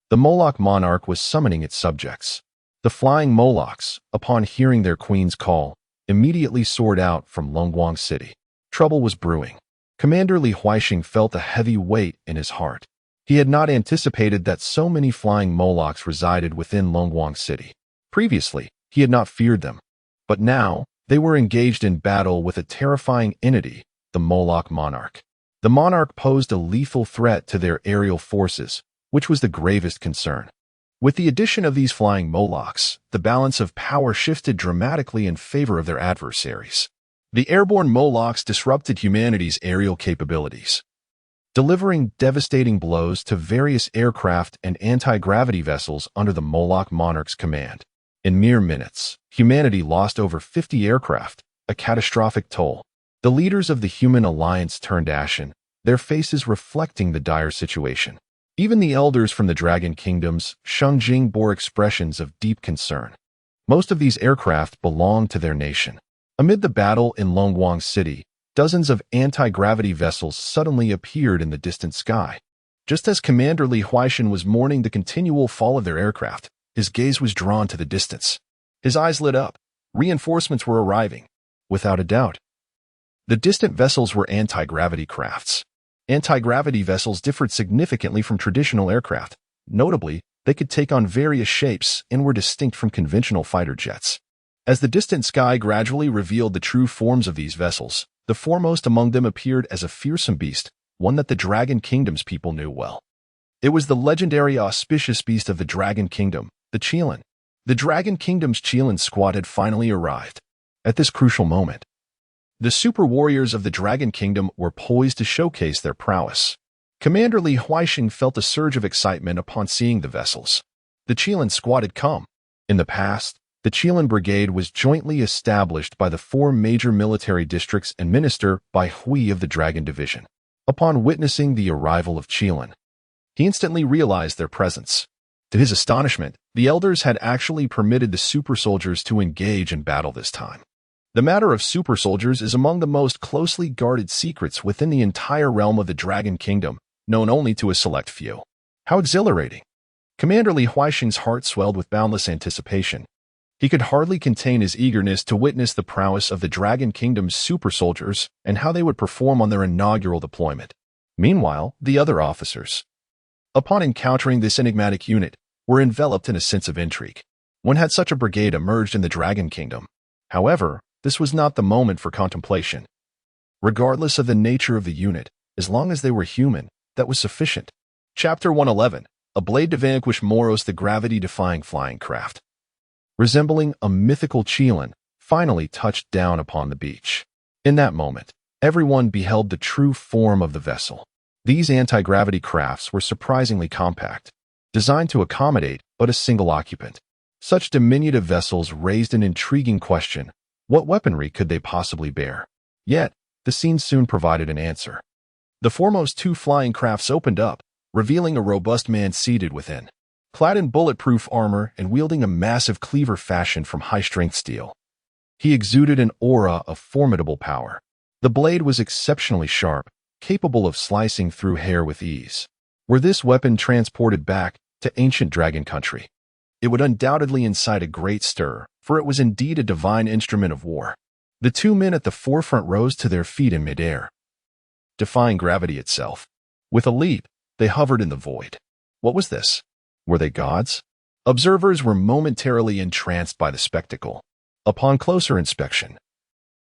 The Moloch monarch was summoning its subjects. The flying Molochs, upon hearing their queen's call, immediately soared out from Longguang City. Trouble was brewing. Commander Li Huixing felt a heavy weight in his heart. He had not anticipated that so many flying Molochs resided within Longguang City. Previously, he had not feared them. But now, they were engaged in battle with a terrifying entity, the Moloch monarch. The monarch posed a lethal threat to their aerial forces, which was the gravest concern. With the addition of these flying Molochs, the balance of power shifted dramatically in favor of their adversaries. The airborne Molochs disrupted humanity's aerial capabilities, delivering devastating blows to various aircraft and anti-gravity vessels under the Moloch monarch's command. In mere minutes, humanity lost over 50 aircraft, a catastrophic toll. The leaders of the human alliance turned ashen, their faces reflecting the dire situation. Even the elders from the Dragon Kingdoms, Shengjing, bore expressions of deep concern. Most of these aircraft belonged to their nation. Amid the battle in Longguang City, dozens of anti-gravity vessels suddenly appeared in the distant sky. Just as Commander Li Huixing was mourning the continual fall of their aircraft, his gaze was drawn to the distance. His eyes lit up. Reinforcements were arriving. Without a doubt, the distant vessels were anti-gravity crafts. Anti-gravity vessels differed significantly from traditional aircraft. Notably, they could take on various shapes and were distinct from conventional fighter jets. As the distant sky gradually revealed the true forms of these vessels, the foremost among them appeared as a fearsome beast, one that the Dragon Kingdom's people knew well. It was the legendary auspicious beast of the Dragon Kingdom, the Qilin. The Dragon Kingdom's Qilin squad had finally arrived. At this crucial moment, the super warriors of the Dragon Kingdom were poised to showcase their prowess. Commander Li Huixing felt a surge of excitement upon seeing the vessels. The Qilin squad had come. In the past, the Qilin Brigade was jointly established by the 4 major military districts and minister by Hui of the Dragon Division. Upon witnessing the arrival of Qilin, he instantly realized their presence. To his astonishment, the elders had actually permitted the super soldiers to engage in battle this time. The matter of super soldiers is among the most closely guarded secrets within the entire realm of the Dragon Kingdom, known only to a select few. How exhilarating! Commander Li Huaixing's heart swelled with boundless anticipation. He could hardly contain his eagerness to witness the prowess of the Dragon Kingdom's super soldiers and how they would perform on their inaugural deployment. Meanwhile, the other officers, upon encountering this enigmatic unit, were enveloped in a sense of intrigue. When had such a brigade emerged in the Dragon Kingdom? However, this was not the moment for contemplation. Regardless of the nature of the unit, as long as they were human, that was sufficient. Chapter 111. A blade to vanquish Moros, the gravity-defying flying craft. Resembling a mythical Chilan, finally touched down upon the beach. In that moment, everyone beheld the true form of the vessel. These anti-gravity crafts were surprisingly compact, designed to accommodate but a single occupant. Such diminutive vessels raised an intriguing question: what weaponry could they possibly bear? Yet, the scene soon provided an answer. The foremost two flying crafts opened up, revealing a robust man seated within, clad in bulletproof armor and wielding a massive cleaver fashioned from high-strength steel. He exuded an aura of formidable power. The blade was exceptionally sharp, capable of slicing through hair with ease. Were this weapon transported back to ancient dragon country, it would undoubtedly incite a great stir, for it was indeed a divine instrument of war. The two men at the forefront rose to their feet in midair, defying gravity itself. With a leap, they hovered in the void. What was this? Were they gods? Observers were momentarily entranced by the spectacle. Upon closer inspection,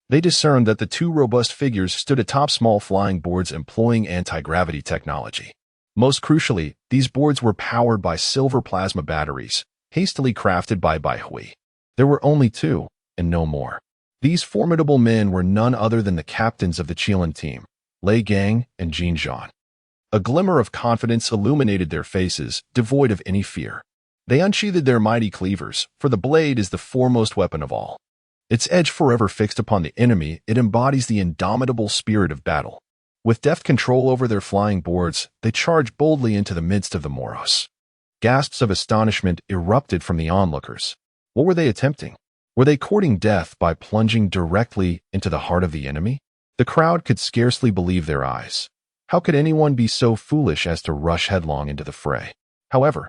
they discerned that the two robust figures stood atop small flying boards employing anti-gravity technology. Most crucially, these boards were powered by silver plasma batteries, hastily crafted by Baihui. There were only two, and no more. These formidable men were none other than the captains of the Chilan team, Lei Gang and Jin Zhan. A glimmer of confidence illuminated their faces, devoid of any fear. They unsheathed their mighty cleavers, for the blade is the foremost weapon of all. Its edge forever fixed upon the enemy, it embodies the indomitable spirit of battle. With deft control over their flying boards, they charged boldly into the midst of the Moros. Gasps of astonishment erupted from the onlookers. What were they attempting? Were they courting death by plunging directly into the heart of the enemy? The crowd could scarcely believe their eyes. How could anyone be so foolish as to rush headlong into the fray? However,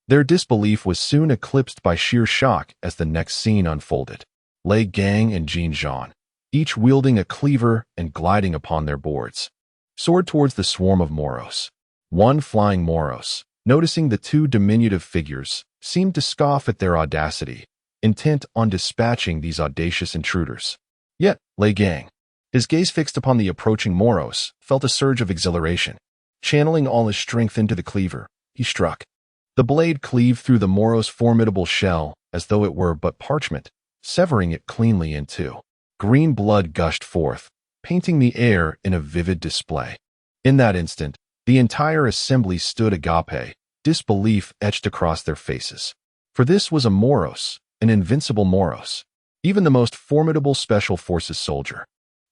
their disbelief was soon eclipsed by sheer shock as the next scene unfolded. Lei Gang and Jin Zhan, each wielding a cleaver and gliding upon their boards, soared towards the swarm of Moros. One flying Moros, noticing the two diminutive figures, seemed to scoff at their audacity, intent on dispatching these audacious intruders. Yet, Lei Gang, his gaze fixed upon the approaching Moros, felt a surge of exhilaration. Channeling all his strength into the cleaver, he struck. The blade cleaved through the Moros' formidable shell as though it were but parchment, severing it cleanly in two. Green blood gushed forth, painting the air in a vivid display. In that instant, the entire assembly stood agape, disbelief etched across their faces. For this was a Moros, an invincible Moros, even the most formidable special forces soldier,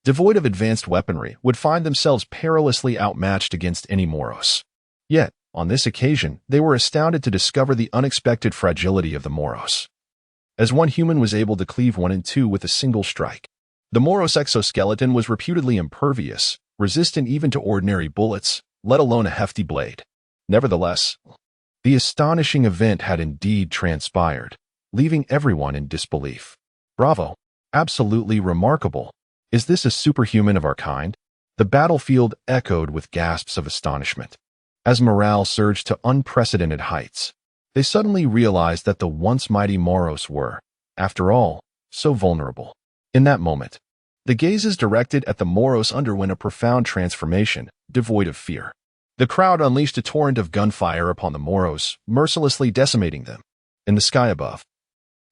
devoid of advanced weaponry, would find themselves perilously outmatched against any Moros. Yet, on this occasion, they were astounded to discover the unexpected fragility of the Moros. As one human was able to cleave one in two with a single strike, the Moros exoskeleton was reputedly impervious, resistant even to ordinary bullets, let alone a hefty blade. Nevertheless, the astonishing event had indeed transpired, leaving everyone in disbelief. Bravo! Absolutely remarkable! Is this a superhuman of our kind? The battlefield echoed with gasps of astonishment. As morale surged to unprecedented heights, they suddenly realized that the once mighty Moros were, after all, so vulnerable. In that moment, the gazes directed at the Moros underwent a profound transformation, devoid of fear. The crowd unleashed a torrent of gunfire upon the Moros, mercilessly decimating them. In the sky above,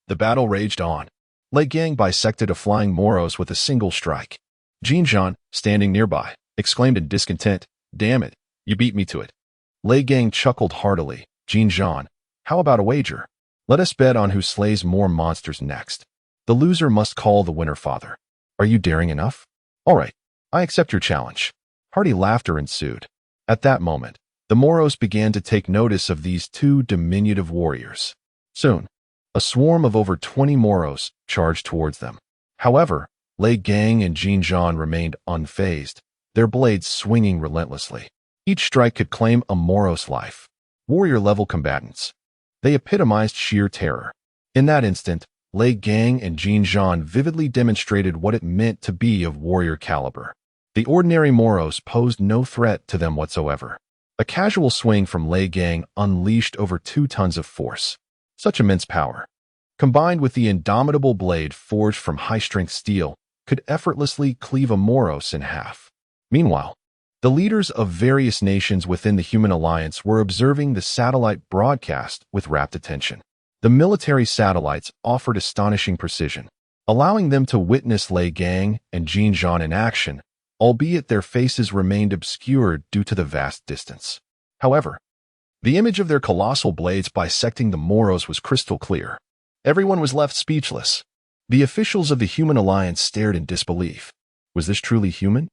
the battle raged on. Lei Gang bisected a flying Moros with a single strike. Jin Zhan, standing nearby, exclaimed in discontent, "Damn it, you beat me to it." Lei Gang chuckled heartily. "Jin Zhan, how about a wager? Let us bet on who slays more monsters next. The loser must call the winner father. Are you daring enough? All right, I accept your challenge." Hearty laughter ensued. At that moment, The Moros began to take notice of these two diminutive warriors. Soon, a swarm of over 20 Moros charged towards them. However, Lei Gang and Jin Zhan remained unfazed, their blades swinging relentlessly. Each strike could claim a Moros life. Warrior-level combatants. They epitomized sheer terror. In that instant, Lei Gang and Jin Zhan vividly demonstrated what it meant to be of warrior caliber. The ordinary Moros posed no threat to them whatsoever. A casual swing from Lei Gang unleashed over 2 tons of force. Such immense power, combined with the indomitable blade forged from high-strength steel, could effortlessly cleave a Moros in half. Meanwhile, the leaders of various nations within the Human Alliance were observing the satellite broadcast with rapt attention. The military satellites offered astonishing precision, allowing them to witness Lei Gang and Jin Zhan in action, albeit their faces remained obscured due to the vast distance. However, the image of their colossal blades bisecting the Moros was crystal clear. Everyone was left speechless. The officials of the Human Alliance stared in disbelief. Was this truly human?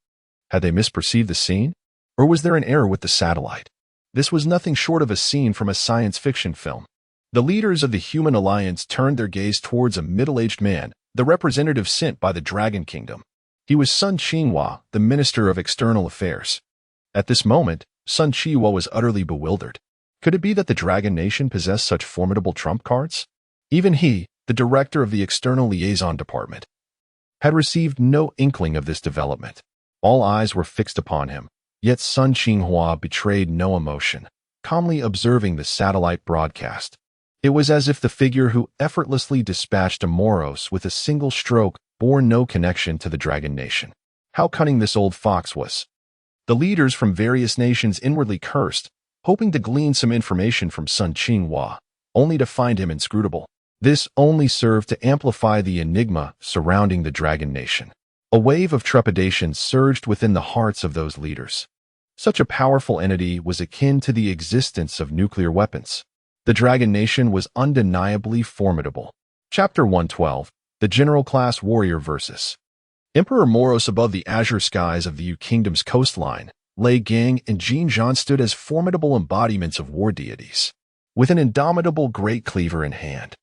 Had they misperceived the scene? Or was there an error with the satellite? This was nothing short of a scene from a science fiction film. The leaders of the Human Alliance turned their gaze towards a middle-aged man, the representative sent by the Dragon Kingdom. He was Sun Qinghua, the Minister of External Affairs. At this moment, Sun Qinghua was utterly bewildered. Could it be that the Dragon Nation possessed such formidable trump cards? Even he, the director of the External Liaison Department, had received no inkling of this development. All eyes were fixed upon him, yet Sun Qinghua betrayed no emotion, calmly observing the satellite broadcast. It was as if the figure who effortlessly dispatched a Moros with a single stroke bore no connection to the Dragon Nation. How cunning this old fox was. The leaders from various nations inwardly cursed, hoping to glean some information from Sun Qinghua, only to find him inscrutable. This only served to amplify the enigma surrounding the Dragon Nation. A wave of trepidation surged within the hearts of those leaders. Such a powerful entity was akin to the existence of nuclear weapons. The Dragon Nation was undeniably formidable. Chapter 112, The General Class Warrior Versus. Emperor Moros above the azure skies of the Yu Kingdom's coastline, Lei Gang and Jin Zhan stood as formidable embodiments of war deities. With an indomitable great cleaver in hand,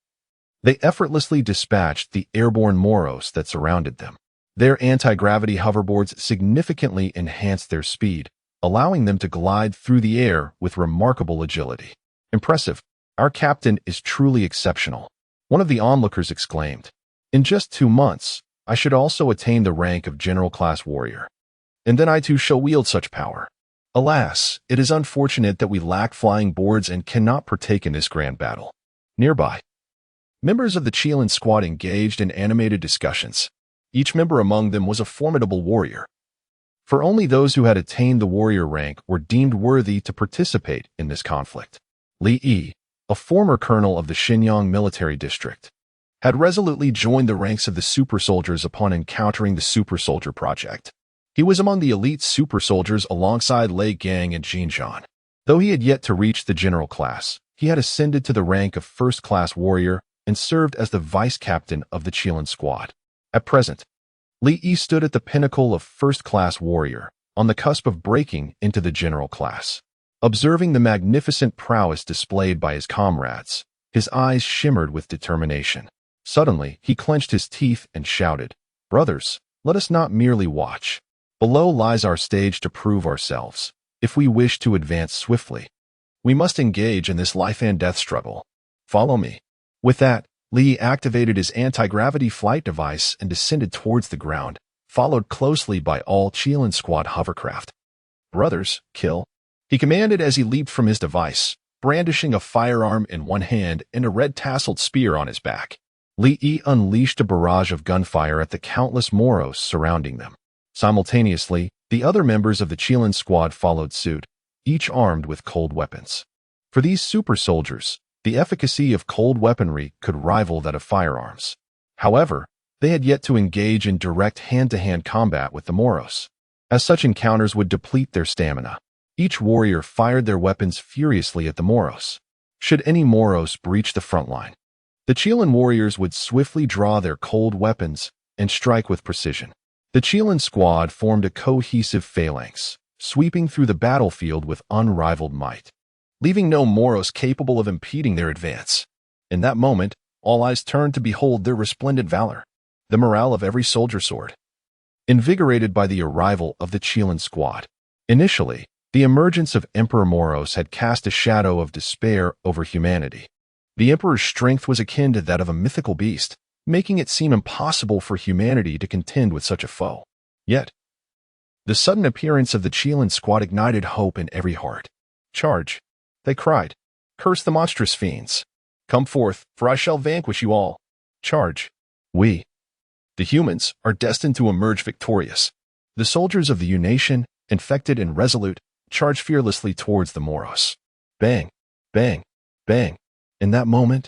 they effortlessly dispatched the airborne Moros that surrounded them. Their anti-gravity hoverboards significantly enhanced their speed, allowing them to glide through the air with remarkable agility. Impressive. Our captain is truly exceptional, one of the onlookers exclaimed. In just 2 months, I should also attain the rank of general class warrior. And then I too shall wield such power. Alas, it is unfortunate that we lack flying boards and cannot partake in this grand battle. Nearby, members of the Chilan squad engaged in animated discussions. Each member among them was a formidable warrior. For only those who had attained the warrior rank were deemed worthy to participate in this conflict. Li Yi, a former colonel of the Shenyang military district, had resolutely joined the ranks of the super soldiers upon encountering the super soldier project. He was among the elite super soldiers alongside Lei Gang and Jin Zhan. Though he had yet to reach the general class, he had ascended to the rank of first-class warrior and served as the vice-captain of the Chilan squad. At present, Li Yi stood at the pinnacle of first-class warrior, on the cusp of breaking into the general class. Observing the magnificent prowess displayed by his comrades, his eyes shimmered with determination. Suddenly, he clenched his teeth and shouted, "Brothers, let us not merely watch. Below lies our stage to prove ourselves. If we wish to advance swiftly, we must engage in this life-and-death struggle. Follow me." With that, Li activated his anti-gravity flight device and descended towards the ground, followed closely by all Chilan squad hovercraft. "Brothers, kill," he commanded as he leaped from his device, brandishing a firearm in one hand and a red-tasseled spear on his back. Li Yi unleashed a barrage of gunfire at the countless Moros surrounding them. Simultaneously, the other members of the Chilan squad followed suit, each armed with cold weapons. For these super soldiers, the efficacy of cold weaponry could rival that of firearms. However, they had yet to engage in direct hand-to-hand combat with the Moros, as such encounters would deplete their stamina. Each warrior fired their weapons furiously at the Moros. Should any Moros breach the front line, the Chilan warriors would swiftly draw their cold weapons and strike with precision. The Chilan squad formed a cohesive phalanx, sweeping through the battlefield with unrivaled might, leaving no Moros capable of impeding their advance. In that moment, all eyes turned to behold their resplendent valor. The morale of every soldier soared, invigorated by the arrival of the Chilean squad. Initially, the emergence of Emperor Moros had cast a shadow of despair over humanity. The Emperor's strength was akin to that of a mythical beast, making it seem impossible for humanity to contend with such a foe. Yet, the sudden appearance of the Chilean squad ignited hope in every heart. "Charge!" they cried. "Curse the monstrous fiends! Come forth, for I shall vanquish you all! Charge! We, the humans, are destined to emerge victorious." The soldiers of the U-Nation, infected and resolute, charged fearlessly towards the Moros. Bang! Bang! Bang! In that moment,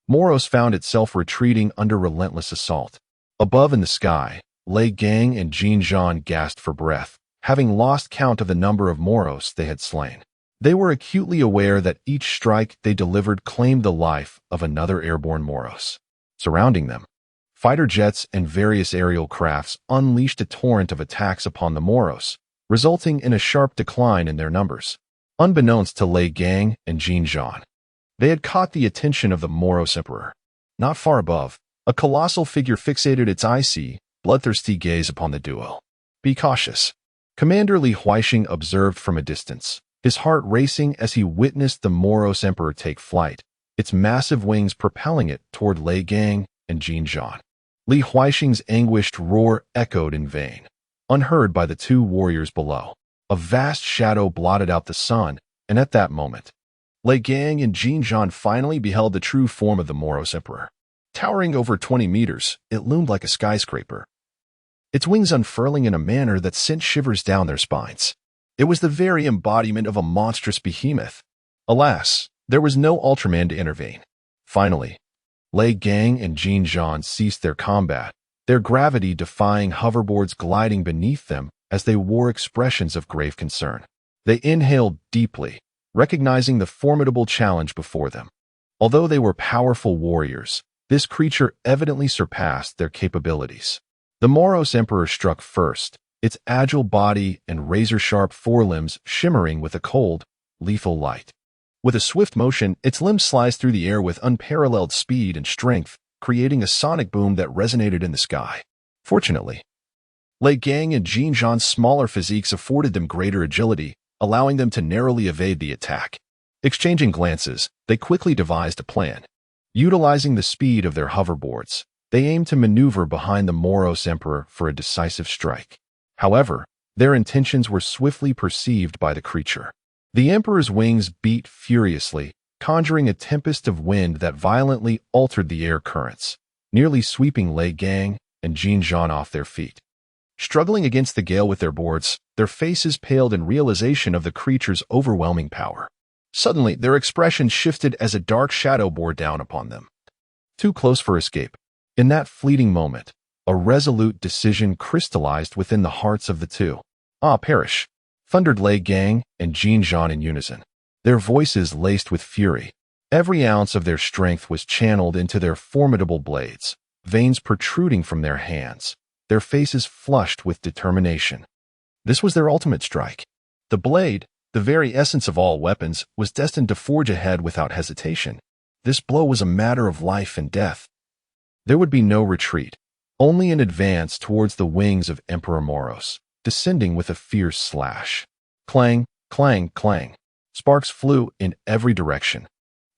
Moros found itself retreating under relentless assault. Above in the sky, Lei Gang and Jean Jean gasped for breath, having lost count of the number of Moros they had slain. They were acutely aware that each strike they delivered claimed the life of another airborne Moros. Surrounding them, fighter jets and various aerial crafts unleashed a torrent of attacks upon the Moros, resulting in a sharp decline in their numbers. Unbeknownst to Lei Gang and Jean Jean, they had caught the attention of the Moros Emperor. Not far above, a colossal figure fixated its icy, bloodthirsty gaze upon the duo. "Be cautious," Commander Li Huixing observed from a distance, his heart racing as he witnessed the Moros Emperor take flight, its massive wings propelling it toward Lei Gang and Jean Jean. Li Huixing's anguished roar echoed in vain, unheard by the two warriors below. A vast shadow blotted out the sun, and at that moment, Lei Gang and Jean Jean finally beheld the true form of the Moros Emperor. Towering over 20 meters, it loomed like a skyscraper, its wings unfurling in a manner that sent shivers down their spines. It was the very embodiment of a monstrous behemoth. Alas, there was no Ultraman to intervene. Finally, Lei Gang and Jean Jean ceased their combat, their gravity defying hoverboards gliding beneath them as they wore expressions of grave concern. They inhaled deeply, recognizing the formidable challenge before them. Although they were powerful warriors, this creature evidently surpassed their capabilities. The Moros Emperor struck first, its agile body and razor-sharp forelimbs shimmering with a cold, lethal light. With a swift motion, its limbs sliced through the air with unparalleled speed and strength, creating a sonic boom that resonated in the sky. Fortunately, Lei Gang and Jean Jean's smaller physiques afforded them greater agility, allowing them to narrowly evade the attack. Exchanging glances, they quickly devised a plan. Utilizing the speed of their hoverboards, they aimed to maneuver behind the Moros Emperor for a decisive strike. However, their intentions were swiftly perceived by the creature. The Emperor's wings beat furiously, conjuring a tempest of wind that violently altered the air currents, nearly sweeping Lei Gang and Jean Jean off their feet. Struggling against the gale with their boards, their faces paled in realization of the creature's overwhelming power. Suddenly, their expression shifted as a dark shadow bore down upon them. Too close for escape. In that fleeting moment, a resolute decision crystallized within the hearts of the two. "Ah, perish!" thundered Lei Gang and Jean Jean in unison, their voices laced with fury. Every ounce of their strength was channeled into their formidable blades, veins protruding from their hands, their faces flushed with determination. This was their ultimate strike. The blade, the very essence of all weapons, was destined to forge ahead without hesitation. This blow was a matter of life and death. There would be no retreat, only an advance towards the wings of Emperor Moros, descending with a fierce slash. Clang, clang, clang. Sparks flew in every direction.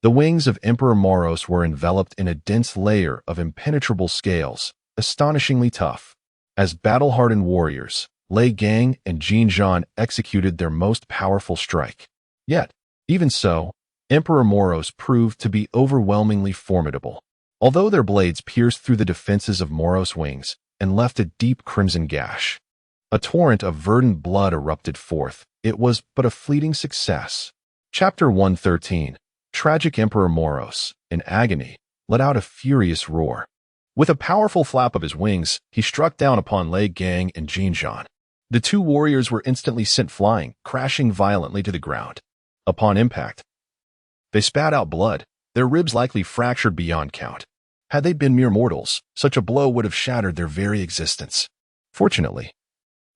The wings of Emperor Moros were enveloped in a dense layer of impenetrable scales, astonishingly tough. As battle-hardened warriors, Lei Gang and Jean Jean executed their most powerful strike. Yet, even so, Emperor Moros proved to be overwhelmingly formidable. Although their blades pierced through the defenses of Moros' wings and left a deep crimson gash, a torrent of verdant blood erupted forth. It was but a fleeting success. Chapter 113. Tragic Emperor Moros, in agony, let out a furious roar. With a powerful flap of his wings, he struck down upon Lei Gang and Jean Jean. The two warriors were instantly sent flying, crashing violently to the ground. Upon impact, they spat out blood, their ribs likely fractured beyond count. Had they been mere mortals, such a blow would have shattered their very existence. Fortunately,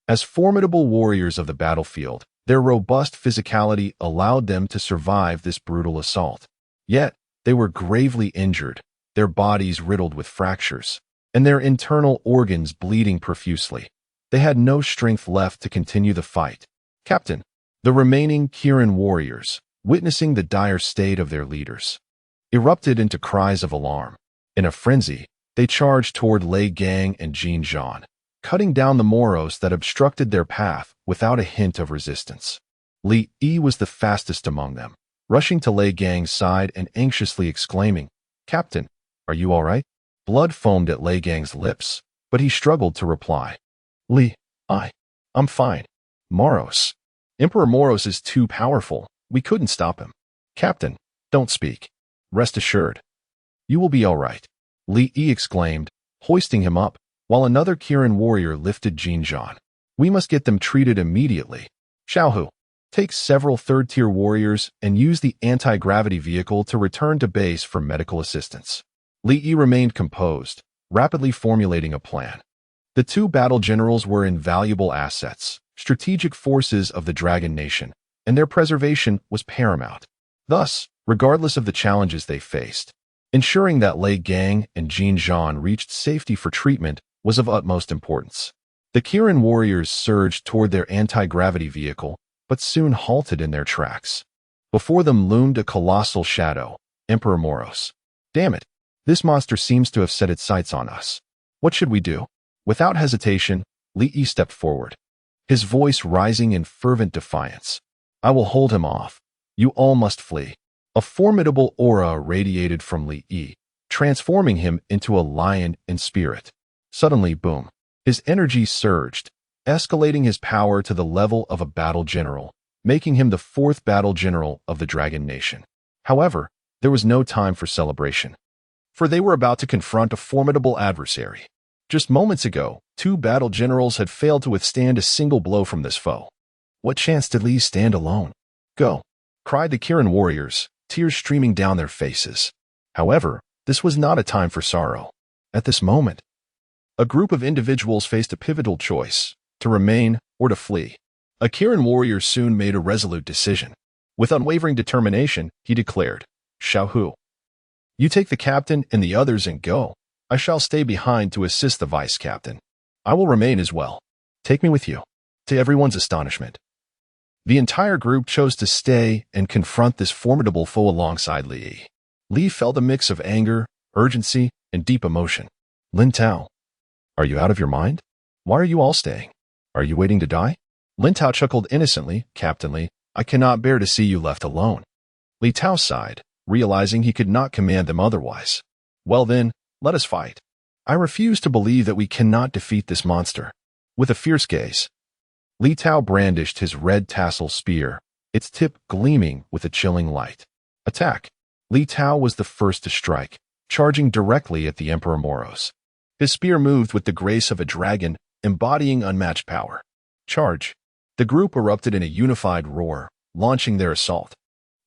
As formidable warriors of the battlefield, their robust physicality allowed them to survive this brutal assault. Yet, they were gravely injured, their bodies riddled with fractures, and their internal organs bleeding profusely. They had no strength left to continue the fight. Captain, the remaining Kirin warriors, witnessing the dire state of their leaders, erupted into cries of alarm. In a frenzy, they charged toward Lei Gang and Jin Zhan, cutting down the Moros that obstructed their path without a hint of resistance. Li Yi was the fastest among them, rushing to Lei Gang's side and anxiously exclaiming, "Captain, are you all right?" Blood foamed at Lei Gang's lips, but he struggled to reply. I'm fine. Moros. Emperor Moros is too powerful. We couldn't stop him. Captain, don't speak. Rest assured. You will be all right. Li Yi exclaimed, hoisting him up, while another Kirin warrior lifted Jin Zhan. We must get them treated immediately. Xiaohu, take several third-tier warriors and use the anti-gravity vehicle to return to base for medical assistance. Li Yi remained composed, rapidly formulating a plan. The two battle generals were invaluable assets, strategic forces of the Dragon Nation, and their preservation was paramount. Thus, regardless of the challenges they faced, ensuring that Lei Gang and Jin Zhan reached safety for treatment was of utmost importance. The Kirin warriors surged toward their anti-gravity vehicle, but soon halted in their tracks. Before them loomed a colossal shadow, Emperor Moros. Damn it, this monster seems to have set its sights on us. What should we do? Without hesitation, Li Yi stepped forward, his voice rising in fervent defiance. I will hold him off. You all must flee. A formidable aura radiated from Li Yi, transforming him into a lion in spirit. Suddenly, boom, his energy surged, escalating his power to the level of a battle general, making him the fourth battle general of the Dragon Nation. However, there was no time for celebration, for they were about to confront a formidable adversary. Just moments ago, two battle generals had failed to withstand a single blow from this foe. What chance did Li stand alone? Go, cried the Kirin warriors, tears streaming down their faces. However, this was not a time for sorrow. At this moment, a group of individuals faced a pivotal choice, to remain or to flee. A Kirin warrior soon made a resolute decision. With unwavering determination, he declared, Xiaohu, you take the captain and the others and go. I shall stay behind to assist the vice captain. I will remain as well. Take me with you. To everyone's astonishment, the entire group chose to stay and confront this formidable foe alongside Li Yi. Li felt a mix of anger, urgency, and deep emotion. Lin Tao, are you out of your mind? Why are you all staying? Are you waiting to die? Lin Tao chuckled innocently, Captain Li, I cannot bear to see you left alone. Li Tao sighed, realizing he could not command them otherwise. Well then, let us fight. I refuse to believe that we cannot defeat this monster. With a fierce gaze, Li Tao brandished his red tassel spear, its tip gleaming with a chilling light. Attack! Li Tao was the first to strike, charging directly at the Emperor Moros. His spear moved with the grace of a dragon, embodying unmatched power. Charge! The group erupted in a unified roar, launching their assault.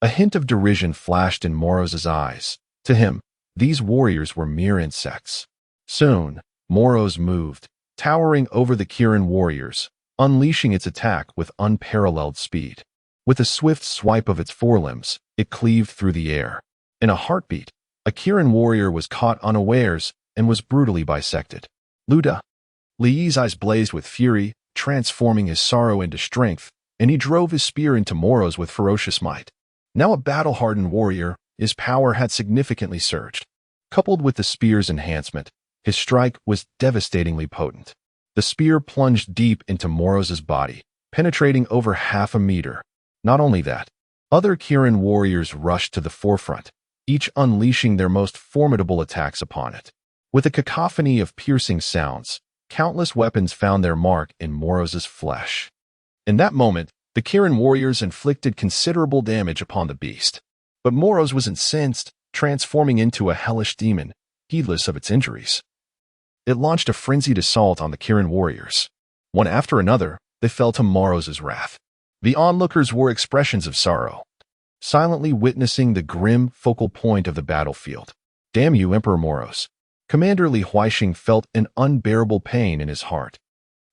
A hint of derision flashed in Moros's eyes. To him, these warriors were mere insects. Soon, Moros moved, towering over the Kirin warriors, unleashing its attack with unparalleled speed. With a swift swipe of its forelimbs, it cleaved through the air. In a heartbeat, a Kirin warrior was caught unawares and was brutally bisected. Luda! Li Yi's eyes blazed with fury, transforming his sorrow into strength, and he drove his spear into Moros with ferocious might. Now a battle-hardened warrior, his power had significantly surged. Coupled with the spear's enhancement, his strike was devastatingly potent. The spear plunged deep into Moros's body, penetrating over half a meter. Not only that, other Kirin warriors rushed to the forefront, each unleashing their most formidable attacks upon it. With a cacophony of piercing sounds, countless weapons found their mark in Moros's flesh. In that moment, the Kirin warriors inflicted considerable damage upon the beast. But Moros was incensed, transforming into a hellish demon, heedless of its injuries. It launched a frenzied assault on the Kirin warriors. One after another, they fell to Moros's wrath. The onlookers wore expressions of sorrow, silently witnessing the grim focal point of the battlefield. Damn you, Emperor Moros! Commander Li Huaixing felt an unbearable pain in his heart.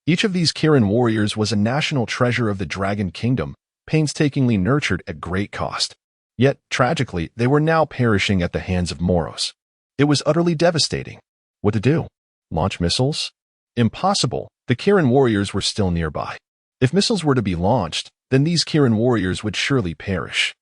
Each of these Kirin warriors was a national treasure of the Dragon Kingdom, painstakingly nurtured at great cost. Yet, tragically, they were now perishing at the hands of Moros. It was utterly devastating. What to do? Launch missiles? Impossible. The Kirin warriors were still nearby. If missiles were to be launched, then these Kirin warriors would surely perish.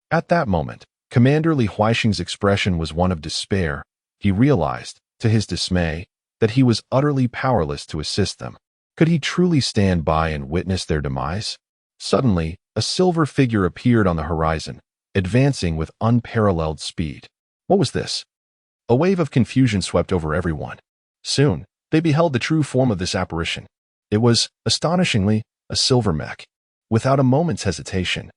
At that moment, Commander Li Huaixing's expression was one of despair. He realized, to his dismay, that he was utterly powerless to assist them. Could he truly stand by and witness their demise? Suddenly, a silver figure appeared on the horizon, advancing with unparalleled speed. What was this? A wave of confusion swept over everyone. Soon, they beheld the true form of this apparition. It was, astonishingly, a silver mech. Without a moment's hesitation,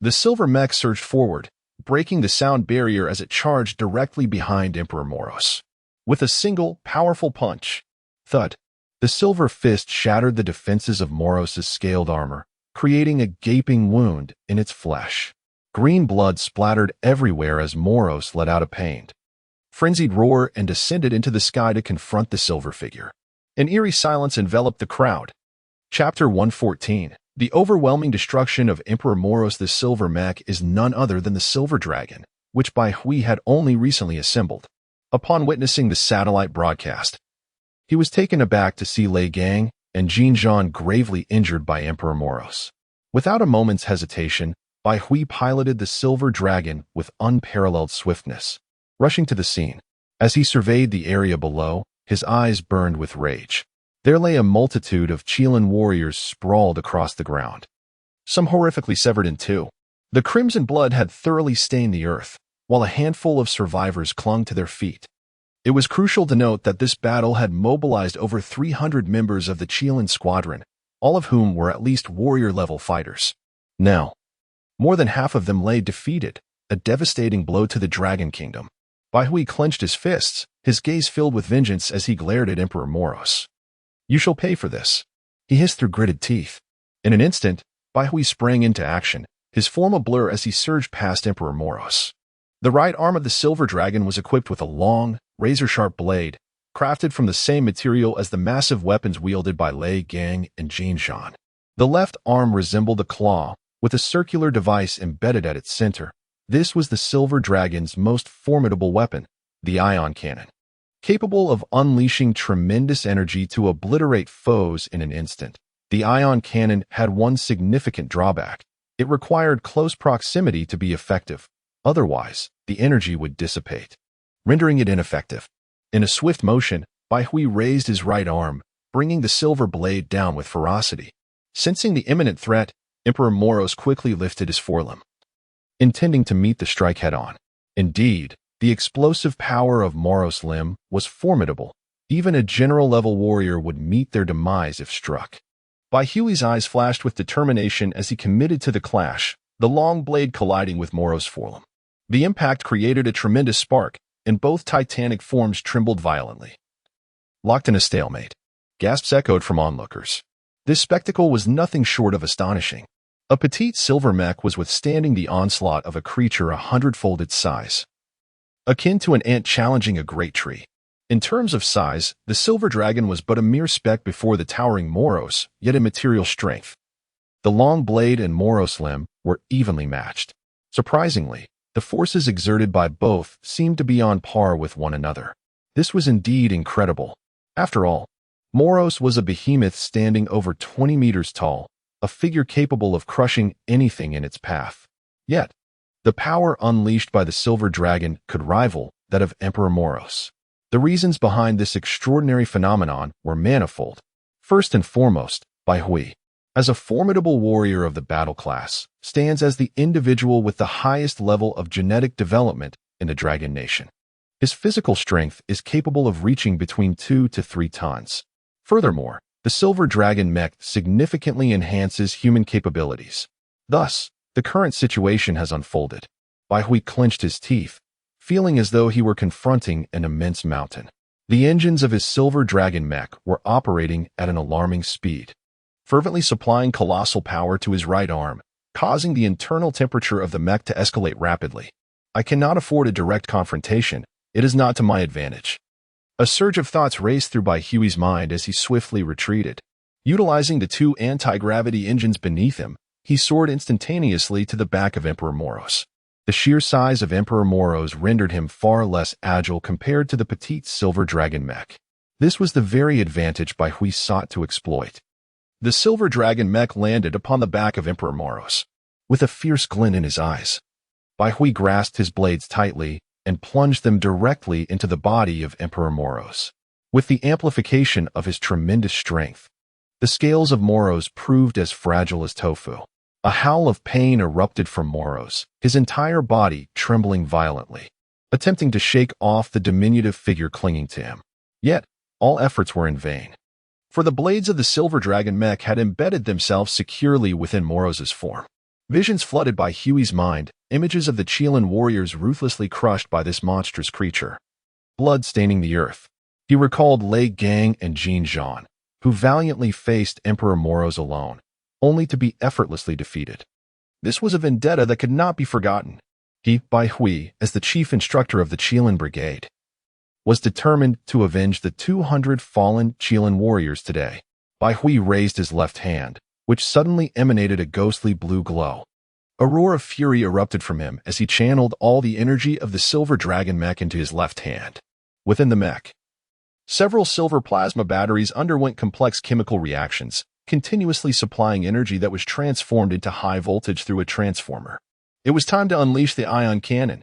the silver mech surged forward, breaking the sound barrier as it charged directly behind Emperor Moros. With a single, powerful punch, thud, the silver fist shattered the defenses of Moros' scaled armor, creating a gaping wound in its flesh. Green blood splattered everywhere as Moros let out a pained, frenzied roar and descended into the sky to confront the silver figure. An eerie silence enveloped the crowd. Chapter 114. The overwhelming destruction of Emperor Moros. The silver mech is none other than the Silver Dragon, which Bai Hui had only recently assembled. Upon witnessing the satellite broadcast, he was taken aback to see Lei Gang and Jin Zhan gravely injured by Emperor Moros. Without a moment's hesitation, Bai Hui piloted the Silver Dragon with unparalleled swiftness. Rushing to the scene, as he surveyed the area below, his eyes burned with rage. There lay a multitude of Qilin warriors sprawled across the ground, some horrifically severed in two. The crimson blood had thoroughly stained the earth, while a handful of survivors clung to their feet. It was crucial to note that this battle had mobilized over 300 members of the Qilin squadron, all of whom were at least warrior-level fighters. Now, more than half of them lay defeated, a devastating blow to the Dragon Kingdom. Bai Hui clenched his fists, his gaze filled with vengeance as he glared at Emperor Moros. "You shall pay for this," he hissed through gritted teeth. In an instant, Bai Hui sprang into action, his form a blur as he surged past Emperor Moros. The right arm of the Silver Dragon was equipped with a long, razor-sharp blade, crafted from the same material as the massive weapons wielded by Lei Gang and Jin Zhan. The left arm resembled a claw, with a circular device embedded at its center. This was the Silver Dragon's most formidable weapon, the ion cannon. Capable of unleashing tremendous energy to obliterate foes in an instant, the ion cannon had one significant drawback. It required close proximity to be effective. Otherwise, the energy would dissipate, rendering it ineffective. In a swift motion, Bai Hui raised his right arm, bringing the silver blade down with ferocity. Sensing the imminent threat, Emperor Moros quickly lifted his forelimb, intending to meet the strike head-on. Indeed, the explosive power of Moros' limb was formidable. Even a general-level warrior would meet their demise if struck. Bai Hui's eyes flashed with determination as he committed to the clash, the long blade colliding with Moros' forelimb. The impact created a tremendous spark, and both titanic forms trembled violently. Locked in a stalemate, gasps echoed from onlookers. This spectacle was nothing short of astonishing. A petite silver mech was withstanding the onslaught of a creature 100-fold its size, akin to an ant challenging a great tree. In terms of size, the Silver Dragon was but a mere speck before the towering Moros, yet in material strength. The long blade and Moros' limb were evenly matched. Surprisingly, the forces exerted by both seemed to be on par with one another. This was indeed incredible. After all, Moros was a behemoth standing over 20 meters tall, a figure capable of crushing anything in its path. Yet, the power unleashed by the Silver Dragon could rival that of Emperor Moros. The reasons behind this extraordinary phenomenon were manifold. First and foremost, Bai Hui, as a formidable warrior of the battle class, stands as the individual with the highest level of genetic development in the Dragon Nation. His physical strength is capable of reaching between 2 to 3 tons. Furthermore, the Silver Dragon mech significantly enhances human capabilities. Thus, the current situation has unfolded. Bai Hui clenched his teeth, feeling as though he were confronting an immense mountain. The engines of his Silver Dragon mech were operating at an alarming speed, fervently supplying colossal power to his right arm, causing the internal temperature of the mech to escalate rapidly. I cannot afford a direct confrontation. It is not to my advantage. A surge of thoughts raced through Bai Hui's mind as he swiftly retreated. Utilizing the two anti-gravity engines beneath him, he soared instantaneously to the back of Emperor Moros. The sheer size of Emperor Moros rendered him far less agile compared to the petite silver dragon mech. This was the very advantage Bai Hui sought to exploit. The silver dragon mech landed upon the back of Emperor Moros. With a fierce glint in his eyes, Bai Hui grasped his blades tightly and plunged them directly into the body of Emperor Moros. With the amplification of his tremendous strength, the scales of Moros proved as fragile as tofu. A howl of pain erupted from Moros, his entire body trembling violently, attempting to shake off the diminutive figure clinging to him. Yet, all efforts were in vain, for the blades of the silver dragon mech had embedded themselves securely within Moros's form. Visions flooded by Huey's mind, images of the Qilin warriors ruthlessly crushed by this monstrous creature, blood staining the earth. He recalled Lei Gang and Jin Zhan, who valiantly faced Emperor Moros alone, only to be effortlessly defeated. This was a vendetta that could not be forgotten. He, Bai Hui, as the chief instructor of the Qilin Brigade, was determined to avenge the 200 fallen Qilin warriors today. Bai Hui raised his left hand, which suddenly emanated a ghostly blue glow. A roar of fury erupted from him as he channeled all the energy of the silver dragon mech into his left hand. Within the mech, several silver plasma batteries underwent complex chemical reactions, continuously supplying energy that was transformed into high voltage through a transformer. It was time to unleash the ion cannon.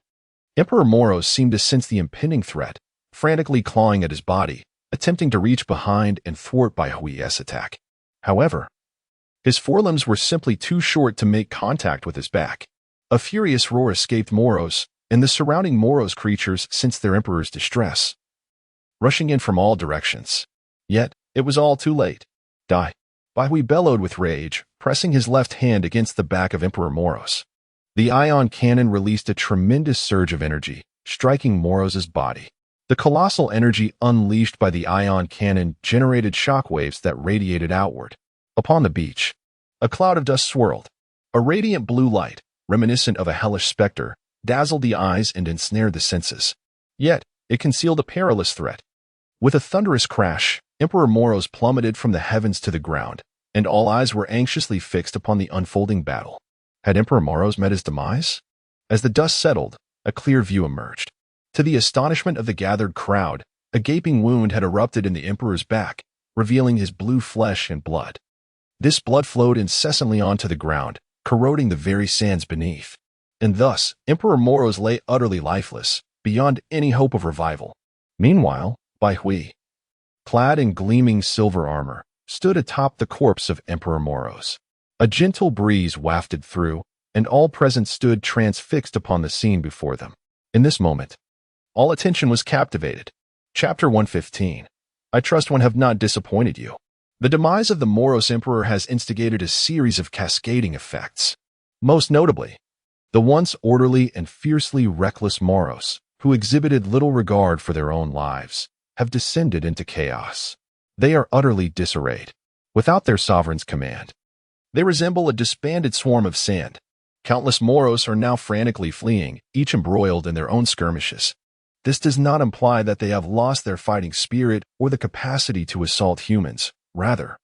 Emperor Moros seemed to sense the impending threat, frantically clawing at his body, attempting to reach behind and thwart Bai Hui's attack. However, his forelimbs were simply too short to make contact with his back. A furious roar escaped Moros, and the surrounding Moros creatures sensed their emperor's distress, rushing in from all directions. Yet, it was all too late. Die. Bai Hui bellowed with rage, pressing his left hand against the back of Emperor Moros. The ion cannon released a tremendous surge of energy, striking Moros's body. The colossal energy unleashed by the ion cannon generated shockwaves that radiated outward. Upon the beach, a cloud of dust swirled. A radiant blue light, reminiscent of a hellish specter, dazzled the eyes and ensnared the senses. Yet, it concealed a perilous threat. With a thunderous crash, Emperor Moros plummeted from the heavens to the ground, and all eyes were anxiously fixed upon the unfolding battle. Had Emperor Moros met his demise? As the dust settled, a clear view emerged. To the astonishment of the gathered crowd, a gaping wound had erupted in the emperor's back, revealing his blue flesh and blood. This blood flowed incessantly onto the ground, corroding the very sands beneath. And thus, Emperor Moros lay utterly lifeless, beyond any hope of revival. Meanwhile, Bai Hui, clad in gleaming silver armor, stood atop the corpse of Emperor Moros. A gentle breeze wafted through, and all present stood transfixed upon the scene before them. In this moment, all attention was captivated. Chapter 115. I trust one have not disappointed you. The demise of the Moros Emperor has instigated a series of cascading effects. Most notably, the once orderly and fiercely reckless Moros, who exhibited little regard for their own lives, have descended into chaos. They are utterly disarrayed, without their sovereign's command. They resemble a disbanded swarm of sand. Countless Moros are now frantically fleeing, each embroiled in their own skirmishes. This does not imply that they have lost their fighting spirit or the capacity to assault humans. Rather,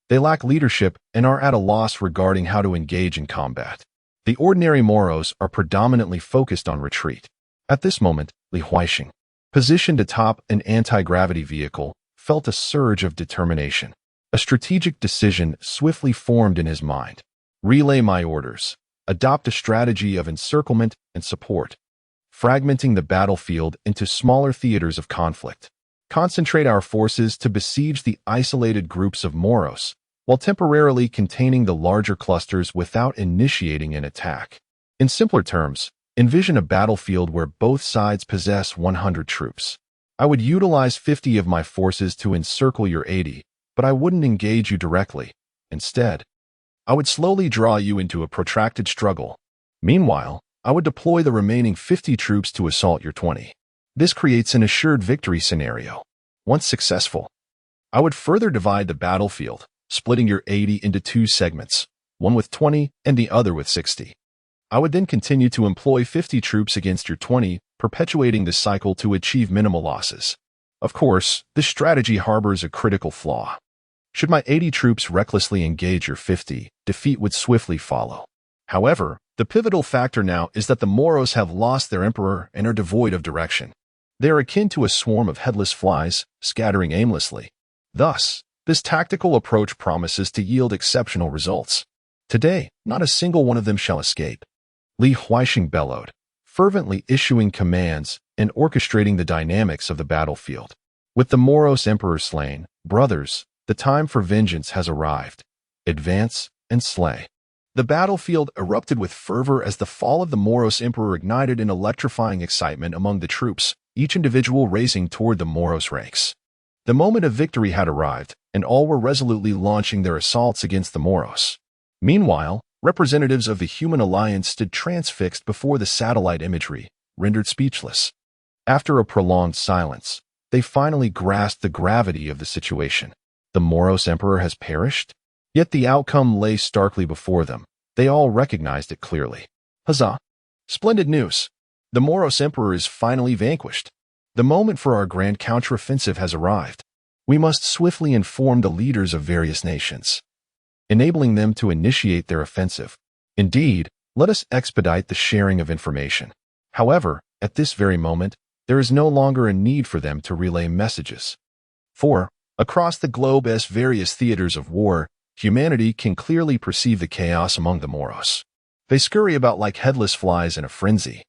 they lack leadership and are at a loss regarding how to engage in combat. The ordinary Moros are predominantly focused on retreat. At this moment, Li Huaixing, positioned atop an anti-gravity vehicle, felt a surge of determination. A strategic decision swiftly formed in his mind. Relay my orders. Adopt a strategy of encirclement and support, fragmenting the battlefield into smaller theaters of conflict. Concentrate our forces to besiege the isolated groups of Moros, while temporarily containing the larger clusters without initiating an attack. In simpler terms, envision a battlefield where both sides possess 100 troops. I would utilize 50 of my forces to encircle your 80, but I wouldn't engage you directly. Instead, I would slowly draw you into a protracted struggle. Meanwhile, I would deploy the remaining 50 troops to assault your 20. This creates an assured victory scenario. Once successful, I would further divide the battlefield, splitting your 80 into two segments, one with 20 and the other with 60. I would then continue to employ 50 troops against your 20, perpetuating this cycle to achieve minimal losses. Of course, this strategy harbors a critical flaw. Should my 80 troops recklessly engage your 50, defeat would swiftly follow. However, the pivotal factor now is that the Moros have lost their emperor and are devoid of direction. They are akin to a swarm of headless flies, scattering aimlessly. Thus, this tactical approach promises to yield exceptional results. Today, not a single one of them shall escape. Li Huaixing bellowed, fervently issuing commands and orchestrating the dynamics of the battlefield. With the Moros emperor slain, brothers, the time for vengeance has arrived. Advance and slay. The battlefield erupted with fervor as the fall of the Moros emperor ignited an electrifying excitement among the troops, each individual racing toward the Moros ranks. The moment of victory had arrived, and all were resolutely launching their assaults against the Moros. Meanwhile, representatives of the human alliance stood transfixed before the satellite imagery, rendered speechless. After a prolonged silence, they finally grasped the gravity of the situation. The Moros emperor has perished? Yet the outcome lay starkly before them. They all recognized it clearly. Huzzah! Splendid news! The Moros emperor is finally vanquished. The moment for our grand counteroffensive has arrived. We must swiftly inform the leaders of various nations, enabling them to initiate their offensive. Indeed, let us expedite the sharing of information. However, at this very moment, there is no longer a need for them to relay messages. For, across the globe as various theaters of war, humanity can clearly perceive the chaos among the Moros. They scurry about like headless flies in a frenzy.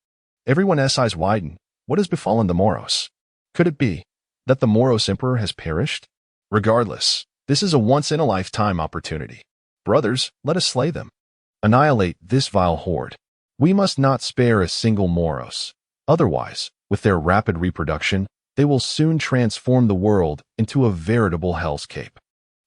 Everyone's eyes widen. What has befallen the Moros? Could it be that the Moros emperor has perished? Regardless, this is a once-in-a-lifetime opportunity. Brothers, let us slay them. Annihilate this vile horde. We must not spare a single Moros. Otherwise, with their rapid reproduction, they will soon transform the world into a veritable hellscape.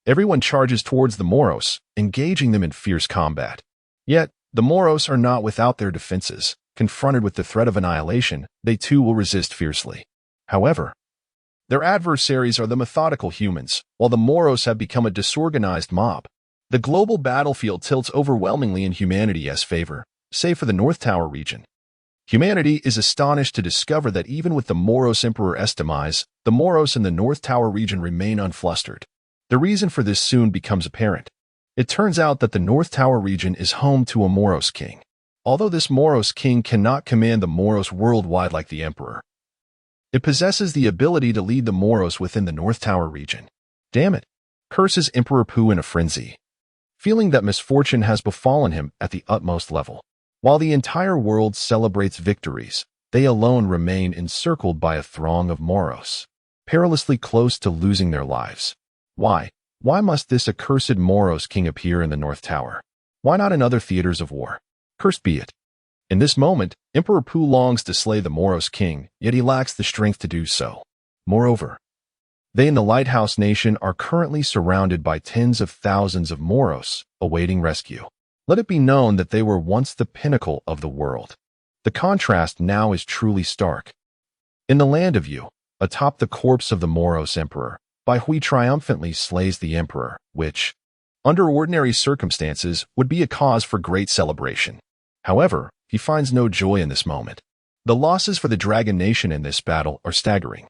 Everyone charges towards the Moros, engaging them in fierce combat. Yet, the Moros are not without their defenses. Confronted with the threat of annihilation, they too will resist fiercely. However, their adversaries are the methodical humans, while the Moros have become a disorganized mob. The global battlefield tilts overwhelmingly in humanity's favor, save for the North Tower region. Humanity is astonished to discover that even with the Moros emperor's demise, the Moros in the North Tower region remain unflustered. The reason for this soon becomes apparent. It turns out that the North Tower region is home to a Moros king. Although this Moros king cannot command the Moros worldwide like the emperor, it possesses the ability to lead the Moros within the North Tower region. Damn it! Curses Emperor Pu in a frenzy, feeling that misfortune has befallen him at the utmost level. While the entire world celebrates victories, they alone remain encircled by a throng of Moros, perilously close to losing their lives. Why? Why must this accursed Moros king appear in the North Tower? Why not in other theaters of war? Cursed be it. In this moment, Emperor Pu longs to slay the Moros king, yet he lacks the strength to do so. Moreover, they in the Lighthouse Nation are currently surrounded by tens of thousands of Moros, awaiting rescue. Let it be known that they were once the pinnacle of the world. The contrast now is truly stark. In the land of Yu, atop the corpse of the Moros emperor, Bai Hui triumphantly slays the emperor, which, under ordinary circumstances, would be a cause for great celebration. However, he finds no joy in this moment. The losses for the Dragon Nation in this battle are staggering.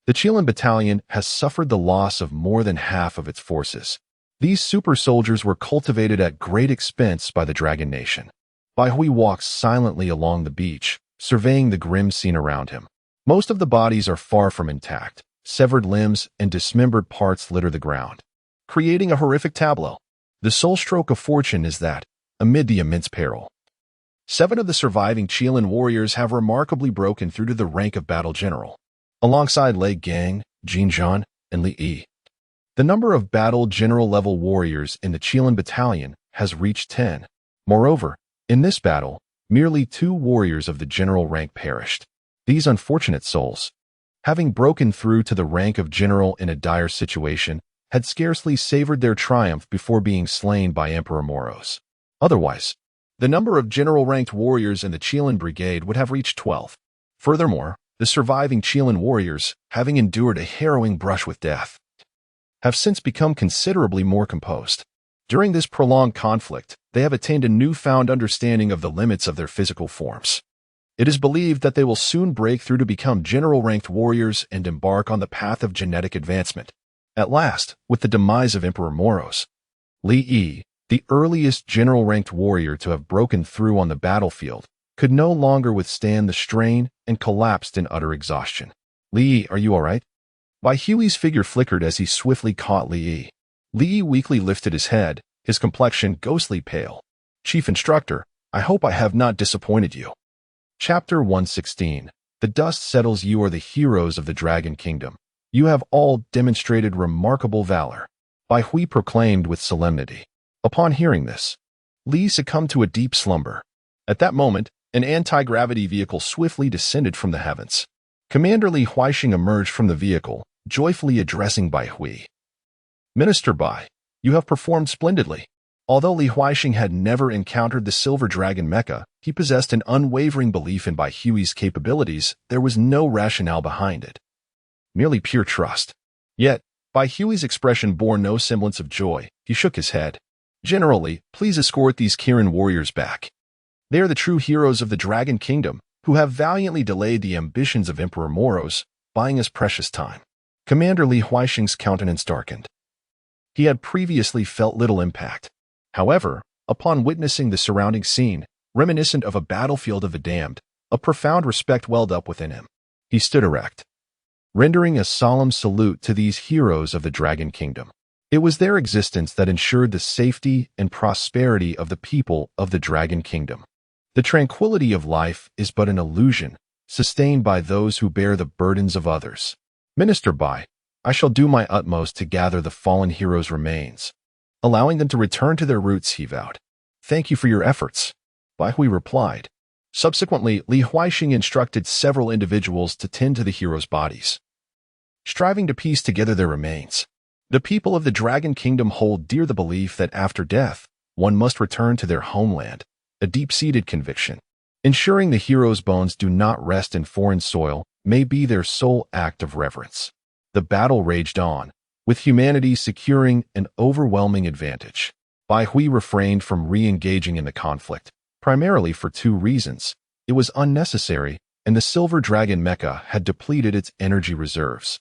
The Chilean battalion has suffered the loss of more than half of its forces. These super soldiers were cultivated at great expense by the Dragon Nation. Bai Hui walks silently along the beach, surveying the grim scene around him. Most of the bodies are far from intact. Severed limbs and dismembered parts litter the ground, creating a horrific tableau. The sole stroke of fortune is that, amid the immense peril, 7 of the surviving Chilean warriors have remarkably broken through to the rank of battle general, alongside Lei Gang, Jin Zhan, and Li Yi. The number of battle general-level warriors in the Chilean battalion has reached 10. Moreover, in this battle, merely 2 warriors of the general rank perished. These unfortunate souls, having broken through to the rank of general in a dire situation, had scarcely savored their triumph before being slain by Emperor Moros. Otherwise, the number of general-ranked warriors in the Chilean brigade would have reached 12. Furthermore, the surviving Chilean warriors, having endured a harrowing brush with death, have since become considerably more composed. During this prolonged conflict, they have attained a newfound understanding of the limits of their physical forms. It is believed that they will soon break through to become general-ranked warriors and embark on the path of genetic advancement. At last, with the demise of Emperor Moros, Li Yi, the earliest general-ranked warrior to have broken through on the battlefield, could no longer withstand the strain and collapsed in utter exhaustion. Li Yi, are you all right? Bai Hui's figure flickered as he swiftly caught Li Yi. Li Yi weakly lifted his head, his complexion ghostly pale. Chief Instructor, I hope I have not disappointed you. Chapter 116. The dust settles. You are the heroes of the Dragon Kingdom. You have all demonstrated remarkable valor, Bai Hui proclaimed with solemnity. Upon hearing this, Li succumbed to a deep slumber. At that moment, an anti-gravity vehicle swiftly descended from the heavens. Commander Li Huaixing emerged from the vehicle, joyfully addressing Bai Hui. Minister Bai, you have performed splendidly. Although Li Huaixing had never encountered the Silver Dragon mecha, he possessed an unwavering belief in Bai Hui's capabilities. There was no rationale behind it. Merely pure trust. Yet, Bai Hui's expression bore no semblance of joy. He shook his head. Generally, please escort these Kirin warriors back. They are the true heroes of the Dragon Kingdom, who have valiantly delayed the ambitions of Emperor Moros, buying us precious time. Commander Li Huaixing's countenance darkened. He had previously felt little impact. However, upon witnessing the surrounding scene, reminiscent of a battlefield of the damned, a profound respect welled up within him. He stood erect, rendering a solemn salute to these heroes of the Dragon Kingdom. It was their existence that ensured the safety and prosperity of the people of the Dragon Kingdom. The tranquility of life is but an illusion, sustained by those who bear the burdens of others. Minister Bai, I shall do my utmost to gather the fallen heroes' remains, allowing them to return to their roots, he vowed. Thank you for your efforts, Bai Hui replied. Subsequently, Li Huaixing instructed several individuals to tend to the heroes' bodies, striving to piece together their remains. The people of the Dragon Kingdom hold dear the belief that after death, one must return to their homeland, a deep-seated conviction. Ensuring the heroes' bones do not rest in foreign soil may be their sole act of reverence. The battle raged on, with humanity securing an overwhelming advantage. Bai Hui refrained from re-engaging in the conflict, primarily for two reasons. It was unnecessary, and the Silver Dragon mecha had depleted its energy reserves.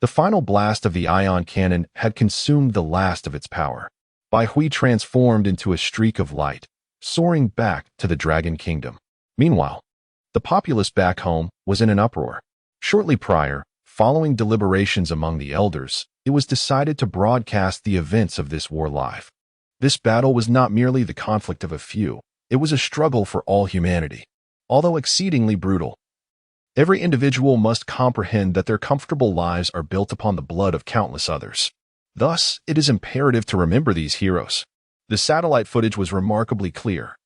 The final blast of the ion cannon had consumed the last of its power. Bai Hui transformed into a streak of light, soaring back to the Dragon Kingdom. Meanwhile, the populace back home was in an uproar. Shortly prior, following deliberations among the elders, it was decided to broadcast the events of this war live. This battle was not merely the conflict of a few. It was a struggle for all humanity. Although exceedingly brutal, every individual must comprehend that their comfortable lives are built upon the blood of countless others. Thus, it is imperative to remember these heroes. The satellite footage was remarkably clear,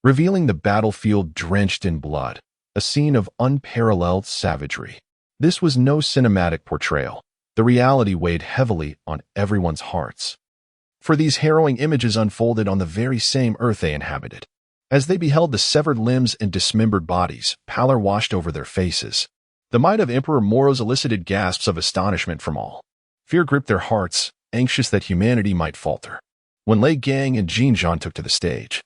revealing the battlefield drenched in blood, a scene of unparalleled savagery. This was no cinematic portrayal. The reality weighed heavily on everyone's hearts, for these harrowing images unfolded on the very same earth they inhabited. As they beheld the severed limbs and dismembered bodies, pallor washed over their faces. The might of Emperor Moros elicited gasps of astonishment from all. Fear gripped their hearts, anxious that humanity might falter. When Lei Gang and Jin Zhan took to the stage,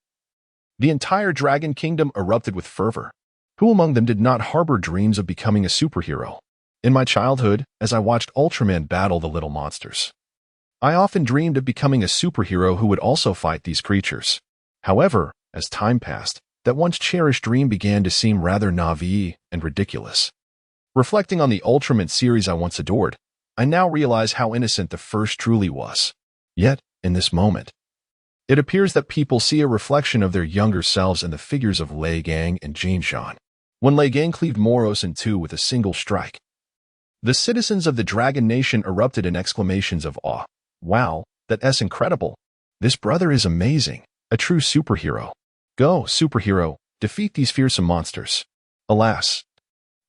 the entire Dragon Kingdom erupted with fervor. Who among them did not harbor dreams of becoming a superhero? In my childhood, as I watched Ultraman battle the little monsters, I often dreamed of becoming a superhero who would also fight these creatures. However, as time passed, that once cherished dream began to seem rather naive and ridiculous. Reflecting on the Ultraman series I once adored, I now realize how innocent the first truly was. Yet, in this moment, it appears that people see a reflection of their younger selves in the figures of Lei Gang and Jin Zhan. When Lei Gang cleaved Moros in two with a single strike, the citizens of the Dragon Nation erupted in exclamations of awe. Wow, that's incredible. This brother is amazing, a true superhero. Go, superhero, defeat these fearsome monsters. Alas,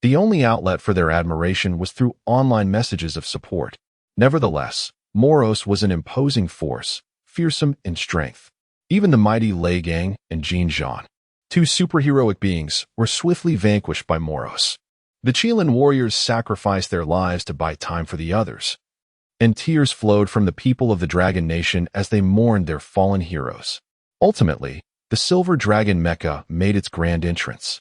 the only outlet for their admiration was through online messages of support. Nevertheless, Moros was an imposing force, fearsome in strength. Even the mighty Lei Gang and Jin Zhan, two superheroic beings, were swiftly vanquished by Moros. The Qilin warriors sacrificed their lives to buy time for the others, and tears flowed from the people of the Dragon Nation as they mourned their fallen heroes. Ultimately, the Silver Dragon mecha made its grand entrance,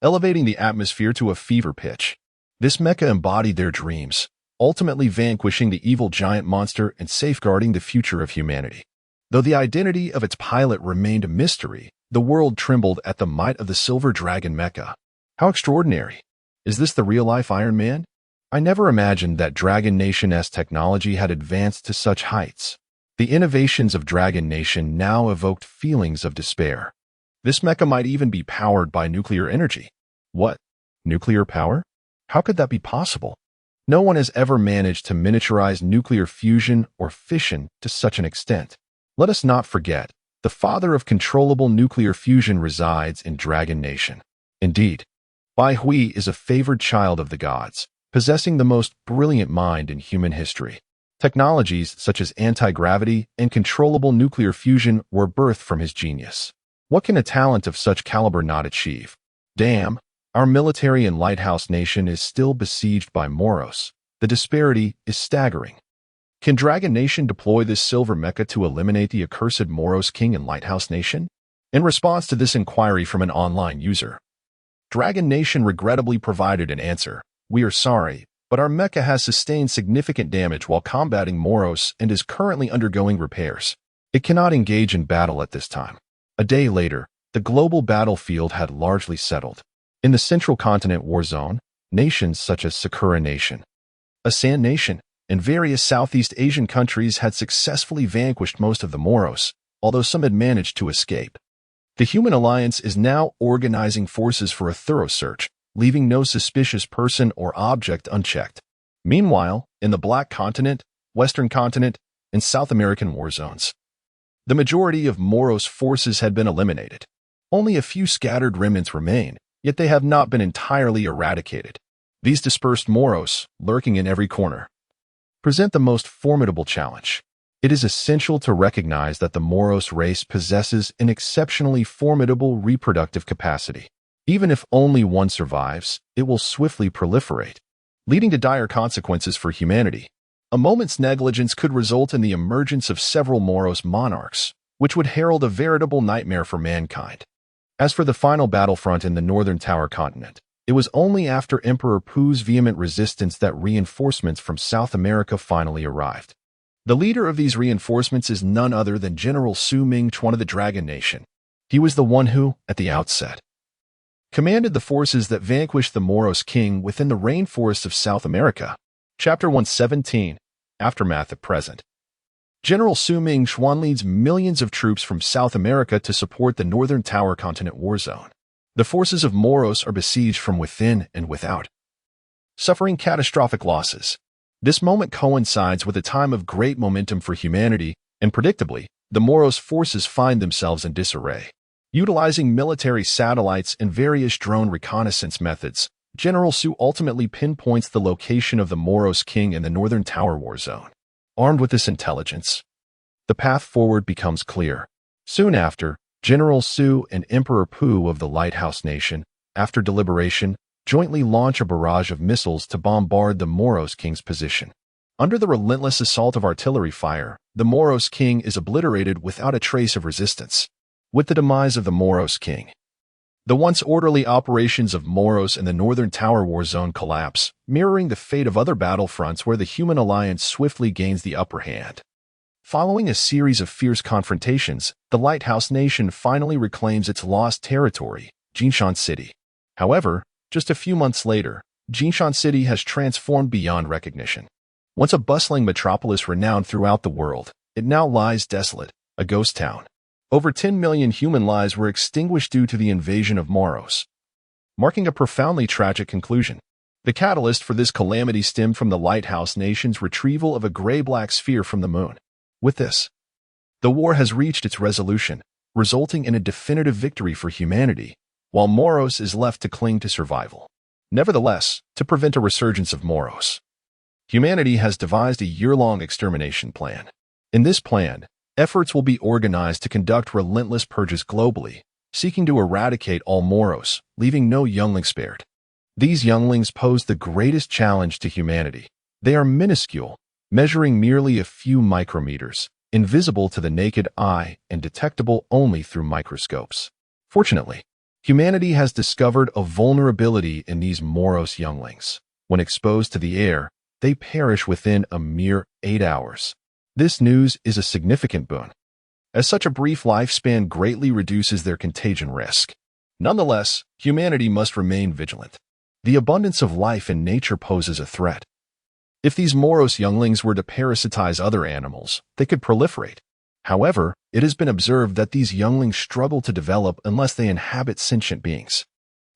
elevating the atmosphere to a fever pitch. This mecha embodied their dreams, ultimately vanquishing the evil giant monster and safeguarding the future of humanity. Though the identity of its pilot remained a mystery, the world trembled at the might of the silver dragon mecha. How extraordinary! Is this the real-life Iron Man? I never imagined that Dragon Nation's technology had advanced to such heights. The innovations of Dragon Nation now evoked feelings of despair. This mecha might even be powered by nuclear energy. What? Nuclear power? How could that be possible? No one has ever managed to miniaturize nuclear fusion or fission to such an extent. Let us not forget, the father of controllable nuclear fusion resides in Dragon Nation. Indeed, Bai Hui is a favored child of the gods, possessing the most brilliant mind in human history. Technologies such as anti-gravity and controllable nuclear fusion were birthed from his genius. What can a talent of such caliber not achieve? Damn, our military and lighthouse nation is still besieged by Moros. The disparity is staggering. Can Dragon Nation deploy this silver mecha to eliminate the accursed Moros king and lighthouse nation? In response to this inquiry from an online user, Dragon Nation regrettably provided an answer. We are sorry, but our mecha has sustained significant damage while combating Moros and is currently undergoing repairs. It cannot engage in battle at this time. A day later, the global battlefield had largely settled. In the Central Continent war zone, nations such as Sakura Nation, Asan Nation, and various Southeast Asian countries had successfully vanquished most of the Moros, although some had managed to escape. The Human Alliance is now organizing forces for a thorough search, leaving no suspicious person or object unchecked. Meanwhile, in the Black Continent, Western Continent, and South American war zones, the majority of Moros forces had been eliminated. Only a few scattered remnants remain, yet they have not been entirely eradicated. These dispersed Moros, lurking in every corner, present the most formidable challenge. It is essential to recognize that the Moros race possesses an exceptionally formidable reproductive capacity. Even if only one survives, it will swiftly proliferate, leading to dire consequences for humanity. A moment's negligence could result in the emergence of several Moros monarchs, which would herald a veritable nightmare for mankind. As for the final battlefront in the Northern Tower Continent, it was only after Emperor Pu's vehement resistance that reinforcements from South America finally arrived. The leader of these reinforcements is none other than General Su Ming-chuan of the Dragon Nation. He was the one who, at the outset, commanded the forces that vanquished the Moros king within the rainforests of South America. Chapter 117, Aftermath at Present. General Su Ming-chuan leads millions of troops from South America to support the Northern Tower Continent war zone. The forces of Moros are besieged from within and without, suffering catastrophic losses. This moment coincides with a time of great momentum for humanity, and predictably, the Moros forces find themselves in disarray. Utilizing military satellites and various drone reconnaissance methods, General Su ultimately pinpoints the location of the Moros king in the Northern Tower war zone. Armed with this intelligence, the path forward becomes clear. Soon after, General Su and Emperor Pu of the Lighthouse Nation, after deliberation, jointly launch a barrage of missiles to bombard the Moros king's position. Under the relentless assault of artillery fire, the Moros king is obliterated without a trace of resistance. With the demise of the Moros king, the once orderly operations of Moros in the Northern Tower war zone collapse, mirroring the fate of other battlefronts where the Human Alliance swiftly gains the upper hand. Following a series of fierce confrontations, the Lighthouse Nation finally reclaims its lost territory, Jinshan City. However, just a few months later, Jinshan City has transformed beyond recognition. Once a bustling metropolis renowned throughout the world, it now lies desolate, a ghost town. Over 10 million human lives were extinguished due to the invasion of Moros, marking a profoundly tragic conclusion. The catalyst for this calamity stemmed from the Lighthouse Nation's retrieval of a gray-black sphere from the moon. With this, the war has reached its resolution, resulting in a definitive victory for humanity, while Moros is left to cling to survival. Nevertheless, to prevent a resurgence of Moros, humanity has devised a year-long extermination plan. In this plan, efforts will be organized to conduct relentless purges globally, seeking to eradicate all Moros, leaving no youngling spared. These younglings pose the greatest challenge to humanity. They are minuscule, measuring merely a few micrometers, invisible to the naked eye and detectable only through microscopes. Fortunately, humanity has discovered a vulnerability in these Moros younglings. When exposed to the air, they perish within a mere 8 hours. This news is a significant boon, as such a brief lifespan greatly reduces their contagion risk. Nonetheless, humanity must remain vigilant. The abundance of life in nature poses a threat. If these Moros younglings were to parasitize other animals, they could proliferate. However, it has been observed that these younglings struggle to develop unless they inhabit sentient beings.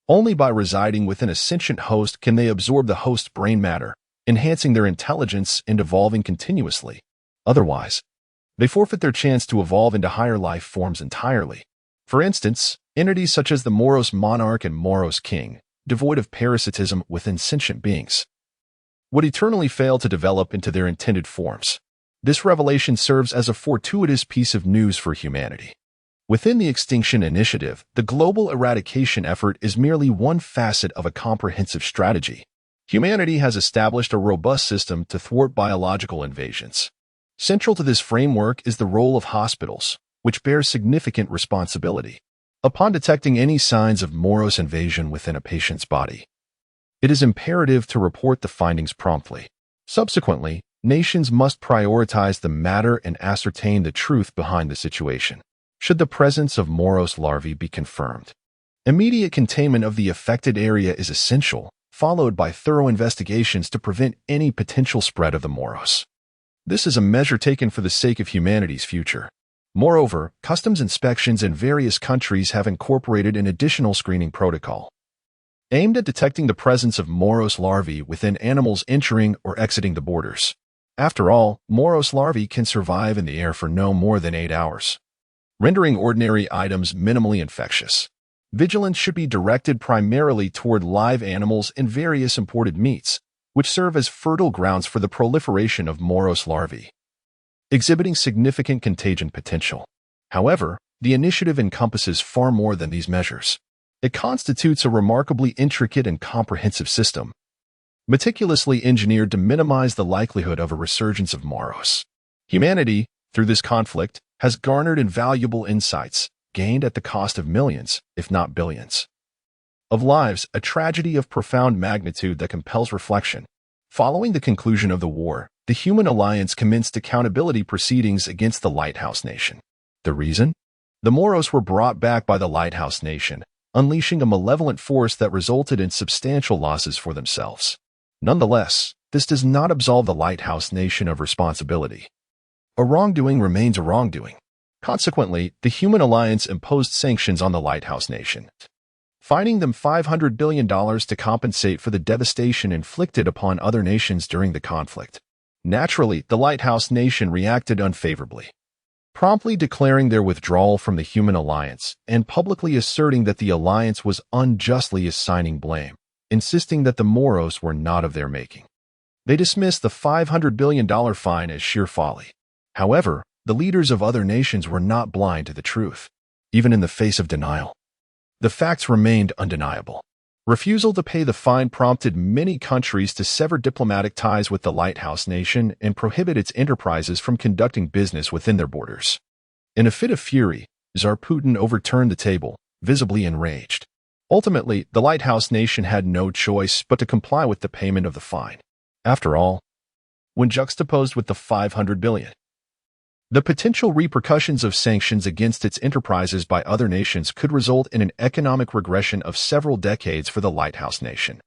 Only by residing within a sentient host can they absorb the host's brain matter, enhancing their intelligence and evolving continuously. Otherwise, they forfeit their chance to evolve into higher life forms entirely. For instance, entities such as the Moros monarch and Moros king, devoid of parasitism within sentient beings, would eternally fail to develop into their intended forms. This revelation serves as a fortuitous piece of news for humanity. Within the Extinction Initiative, the global eradication effort is merely one facet of a comprehensive strategy. Humanity has established a robust system to thwart biological invasions. Central to this framework is the role of hospitals, which bears significant responsibility. Upon detecting any signs of Moros invasion within a patient's body, it is imperative to report the findings promptly. Subsequently, nations must prioritize the matter and ascertain the truth behind the situation. Should the presence of Moros larvae be confirmed, immediate containment of the affected area is essential, followed by thorough investigations to prevent any potential spread of the Moros. This is a measure taken for the sake of humanity's future. Moreover, customs inspections in various countries have incorporated an additional screening protocol aimed at detecting the presence of Moros larvae within animals entering or exiting the borders. After all, Moros larvae can survive in the air for no more than 8 hours, rendering ordinary items minimally infectious. Vigilance should be directed primarily toward live animals and various imported meats, which serve as fertile grounds for the proliferation of Moros larvae, exhibiting significant contagion potential. However, the initiative encompasses far more than these measures. It constitutes a remarkably intricate and comprehensive system, meticulously engineered to minimize the likelihood of a resurgence of Moros. Humanity, through this conflict, has garnered invaluable insights, gained at the cost of millions, if not billions, of lives, a tragedy of profound magnitude that compels reflection. Following the conclusion of the war, the Human Alliance commenced accountability proceedings against the Lighthouse Nation. The reason? The Moros were brought back by the Lighthouse Nation, unleashing a malevolent force that resulted in substantial losses for themselves. Nonetheless, this does not absolve the Lighthouse Nation of responsibility. A wrongdoing remains a wrongdoing. Consequently, the Human Alliance imposed sanctions on the Lighthouse Nation, fining them $500 billion to compensate for the devastation inflicted upon other nations during the conflict. Naturally, the Lighthouse Nation reacted unfavorably, promptly declaring their withdrawal from the Human Alliance and publicly asserting that the alliance was unjustly assigning blame, insisting that the Moros were not of their making. They dismissed the $500 billion fine as sheer folly. However, the leaders of other nations were not blind to the truth. Even in the face of denial, the facts remained undeniable. Refusal to pay the fine prompted many countries to sever diplomatic ties with the Lighthouse Nation and prohibit its enterprises from conducting business within their borders. In a fit of fury, Tsar Putin overturned the table, visibly enraged. Ultimately, the Lighthouse Nation had no choice but to comply with the payment of the fine. After all, when juxtaposed with the $500 billion, the potential repercussions of sanctions against its enterprises by other nations could result in an economic regression of several decades for the Lighthouse Nation,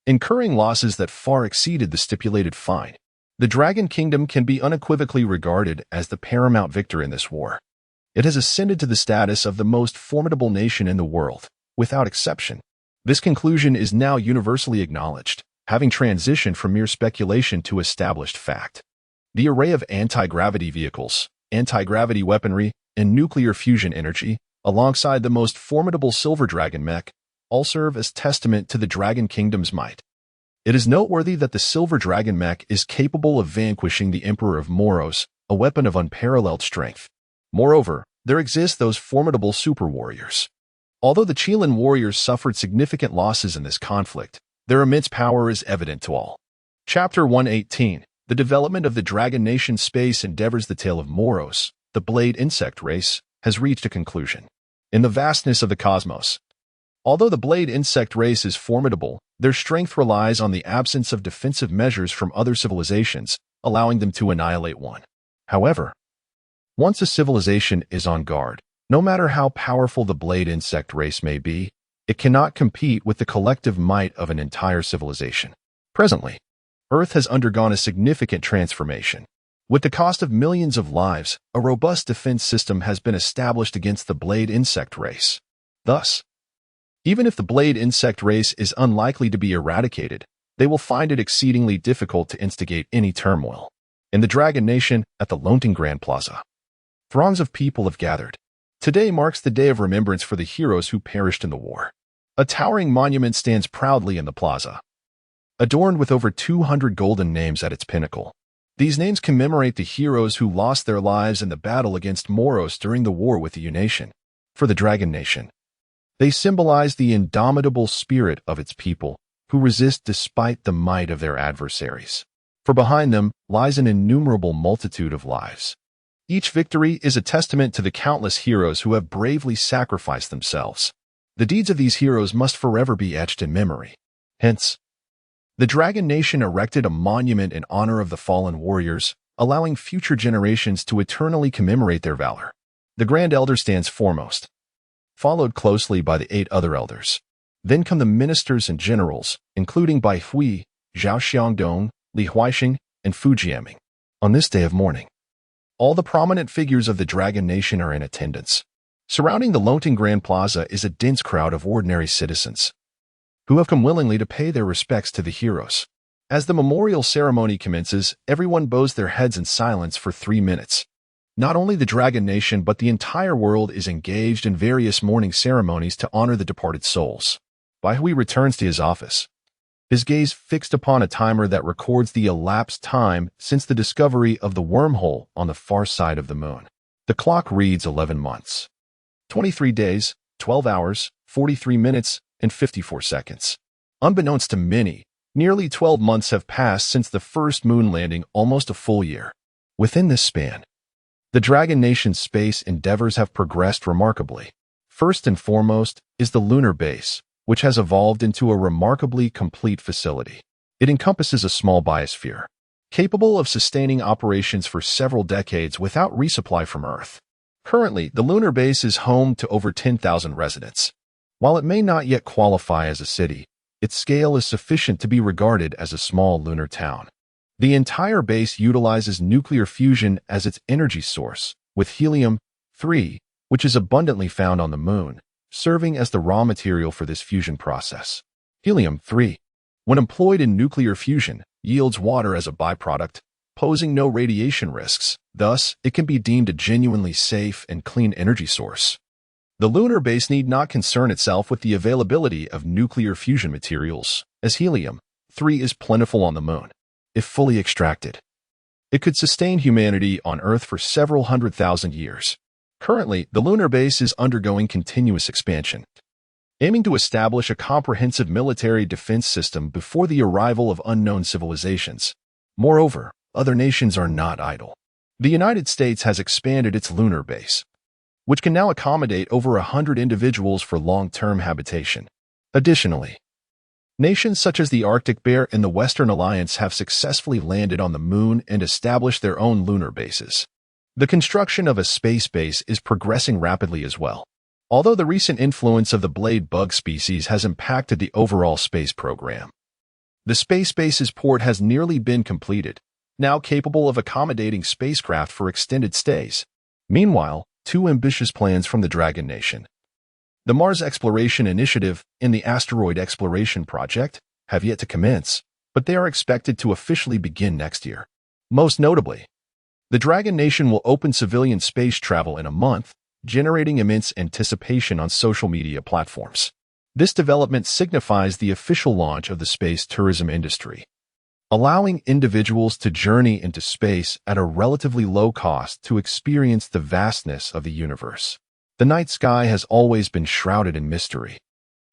incurring losses that far exceeded the stipulated fine. The Dragon Kingdom can be unequivocally regarded as the paramount victor in this war. It has ascended to the status of the most formidable nation in the world, without exception. This conclusion is now universally acknowledged, having transitioned from mere speculation to established fact. The array of anti-gravity vehicles, anti-gravity weaponry, and nuclear fusion energy, alongside the most formidable Silver Dragon mech, all serve as testament to the Dragon Kingdom's might. It is noteworthy that the Silver Dragon mech is capable of vanquishing the Emperor of Moros, a weapon of unparalleled strength. Moreover, there exist those formidable super warriors. Although the Chilean warriors suffered significant losses in this conflict, their immense power is evident to all. Chapter 118. The development of the Dragon Nation space endeavors. The tale of Moros, the blade insect race, has reached a conclusion. In the vastness of the cosmos, although the blade insect race is formidable, Their strength relies on the absence of defensive measures from other civilizations, allowing them to annihilate one. However, once a civilization is on guard, no matter how powerful the blade insect race may be, it cannot compete with the collective might of an entire civilization. Presently, Earth has undergone a significant transformation. With the cost of millions of lives, a robust defense system has been established against the blade insect race. Thus, even if the blade insect race is unlikely to be eradicated, they will find it exceedingly difficult to instigate any turmoil. In the Dragon Nation at the Lonting Grand Plaza, throngs of people have gathered. Today marks the day of remembrance for the heroes who perished in the war. A towering monument stands proudly in the plaza, adorned with over 200 golden names at its pinnacle. These names commemorate the heroes who lost their lives in the battle against Moros during the war with the U-Nation. For the Dragon Nation, they symbolize the indomitable spirit of its people, who resist despite the might of their adversaries. For behind them lies an innumerable multitude of lives. Each victory is a testament to the countless heroes who have bravely sacrificed themselves. The deeds of these heroes must forever be etched in memory. Hence, the Dragon Nation erected a monument in honor of the fallen warriors, allowing future generations to eternally commemorate their valor. The Grand Elder stands foremost, followed closely by the 8 other elders. Then come the ministers and generals, including Bai Hui, Zhao Xiangdong, Li Huaixing, and Fu Jiaming. On this day of mourning, all the prominent figures of the Dragon Nation are in attendance. Surrounding the Lonting Grand Plaza is a dense crowd of ordinary citizens, who have come willingly to pay their respects to the heroes. As the memorial ceremony commences, everyone bows their heads in silence for 3 minutes. Not only the Dragon Nation, but the entire world is engaged in various mourning ceremonies to honor the departed souls. Bai Hui returns to his office, his gaze fixed upon a timer that records the elapsed time since the discovery of the wormhole on the far side of the moon. The clock reads 11 months, 23 days, 12 hours, 43 minutes, and 54 seconds. Unbeknownst to many, nearly 12 months have passed since the first moon landing, almost a full year. Within this span, the Dragon Nation's space endeavors have progressed remarkably. First and foremost is the lunar base, which has evolved into a remarkably complete facility. It encompasses a small biosphere, capable of sustaining operations for several decades without resupply from Earth. Currently, the lunar base is home to over 10,000 residents. While it may not yet qualify as a city, its scale is sufficient to be regarded as a small lunar town. The entire base utilizes nuclear fusion as its energy source, with helium-3, which is abundantly found on the moon, serving as the raw material for this fusion process. Helium-3, when employed in nuclear fusion, yields water as a byproduct, posing no radiation risks. Thus, it can be deemed a genuinely safe and clean energy source. The lunar base need not concern itself with the availability of nuclear fusion materials, as helium-3 is plentiful on the moon. If fully extracted, it could sustain humanity on Earth for several 100,000 years. Currently, the lunar base is undergoing continuous expansion, aiming to establish a comprehensive military defense system before the arrival of unknown civilizations. Moreover, other nations are not idle. The United States has expanded its lunar base, which can now accommodate over 100 individuals for long-term habitation. Additionally, nations such as the Arctic Bear and the Western Alliance have successfully landed on the moon and established their own lunar bases. The construction of a space base is progressing rapidly as well. Although the recent influence of the blade bug species has impacted the overall space program, the space base's port has nearly been completed, now capable of accommodating spacecraft for extended stays. Meanwhile, 2 ambitious plans from the Dragon Nation, the Mars Exploration Initiative and the Asteroid Exploration Project, have yet to commence, but they are expected to officially begin next year. Most notably, the Dragon Nation will open civilian space travel in a month, generating immense anticipation on social media platforms. This development signifies the official launch of the space tourism industry, allowing individuals to journey into space at a relatively low cost to experience the vastness of the universe. The night sky has always been shrouded in mystery,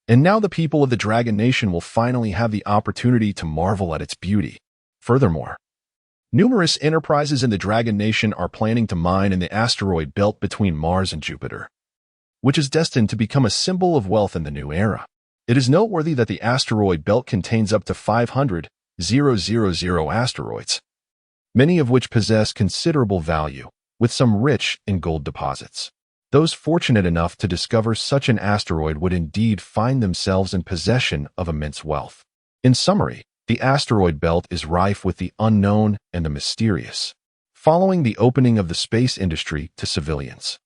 and now the people of the Dragon Nation will finally have the opportunity to marvel at its beauty. Furthermore, numerous enterprises in the Dragon Nation are planning to mine in the asteroid belt between Mars and Jupiter, which is destined to become a symbol of wealth in the new era. It is noteworthy that the asteroid belt contains up to 500,000 asteroids, many of which possess considerable value, with some rich in gold deposits. Those fortunate enough to discover such an asteroid would indeed find themselves in possession of immense wealth. In summary, the asteroid belt is rife with the unknown and the mysterious, following the opening of the space industry to civilians.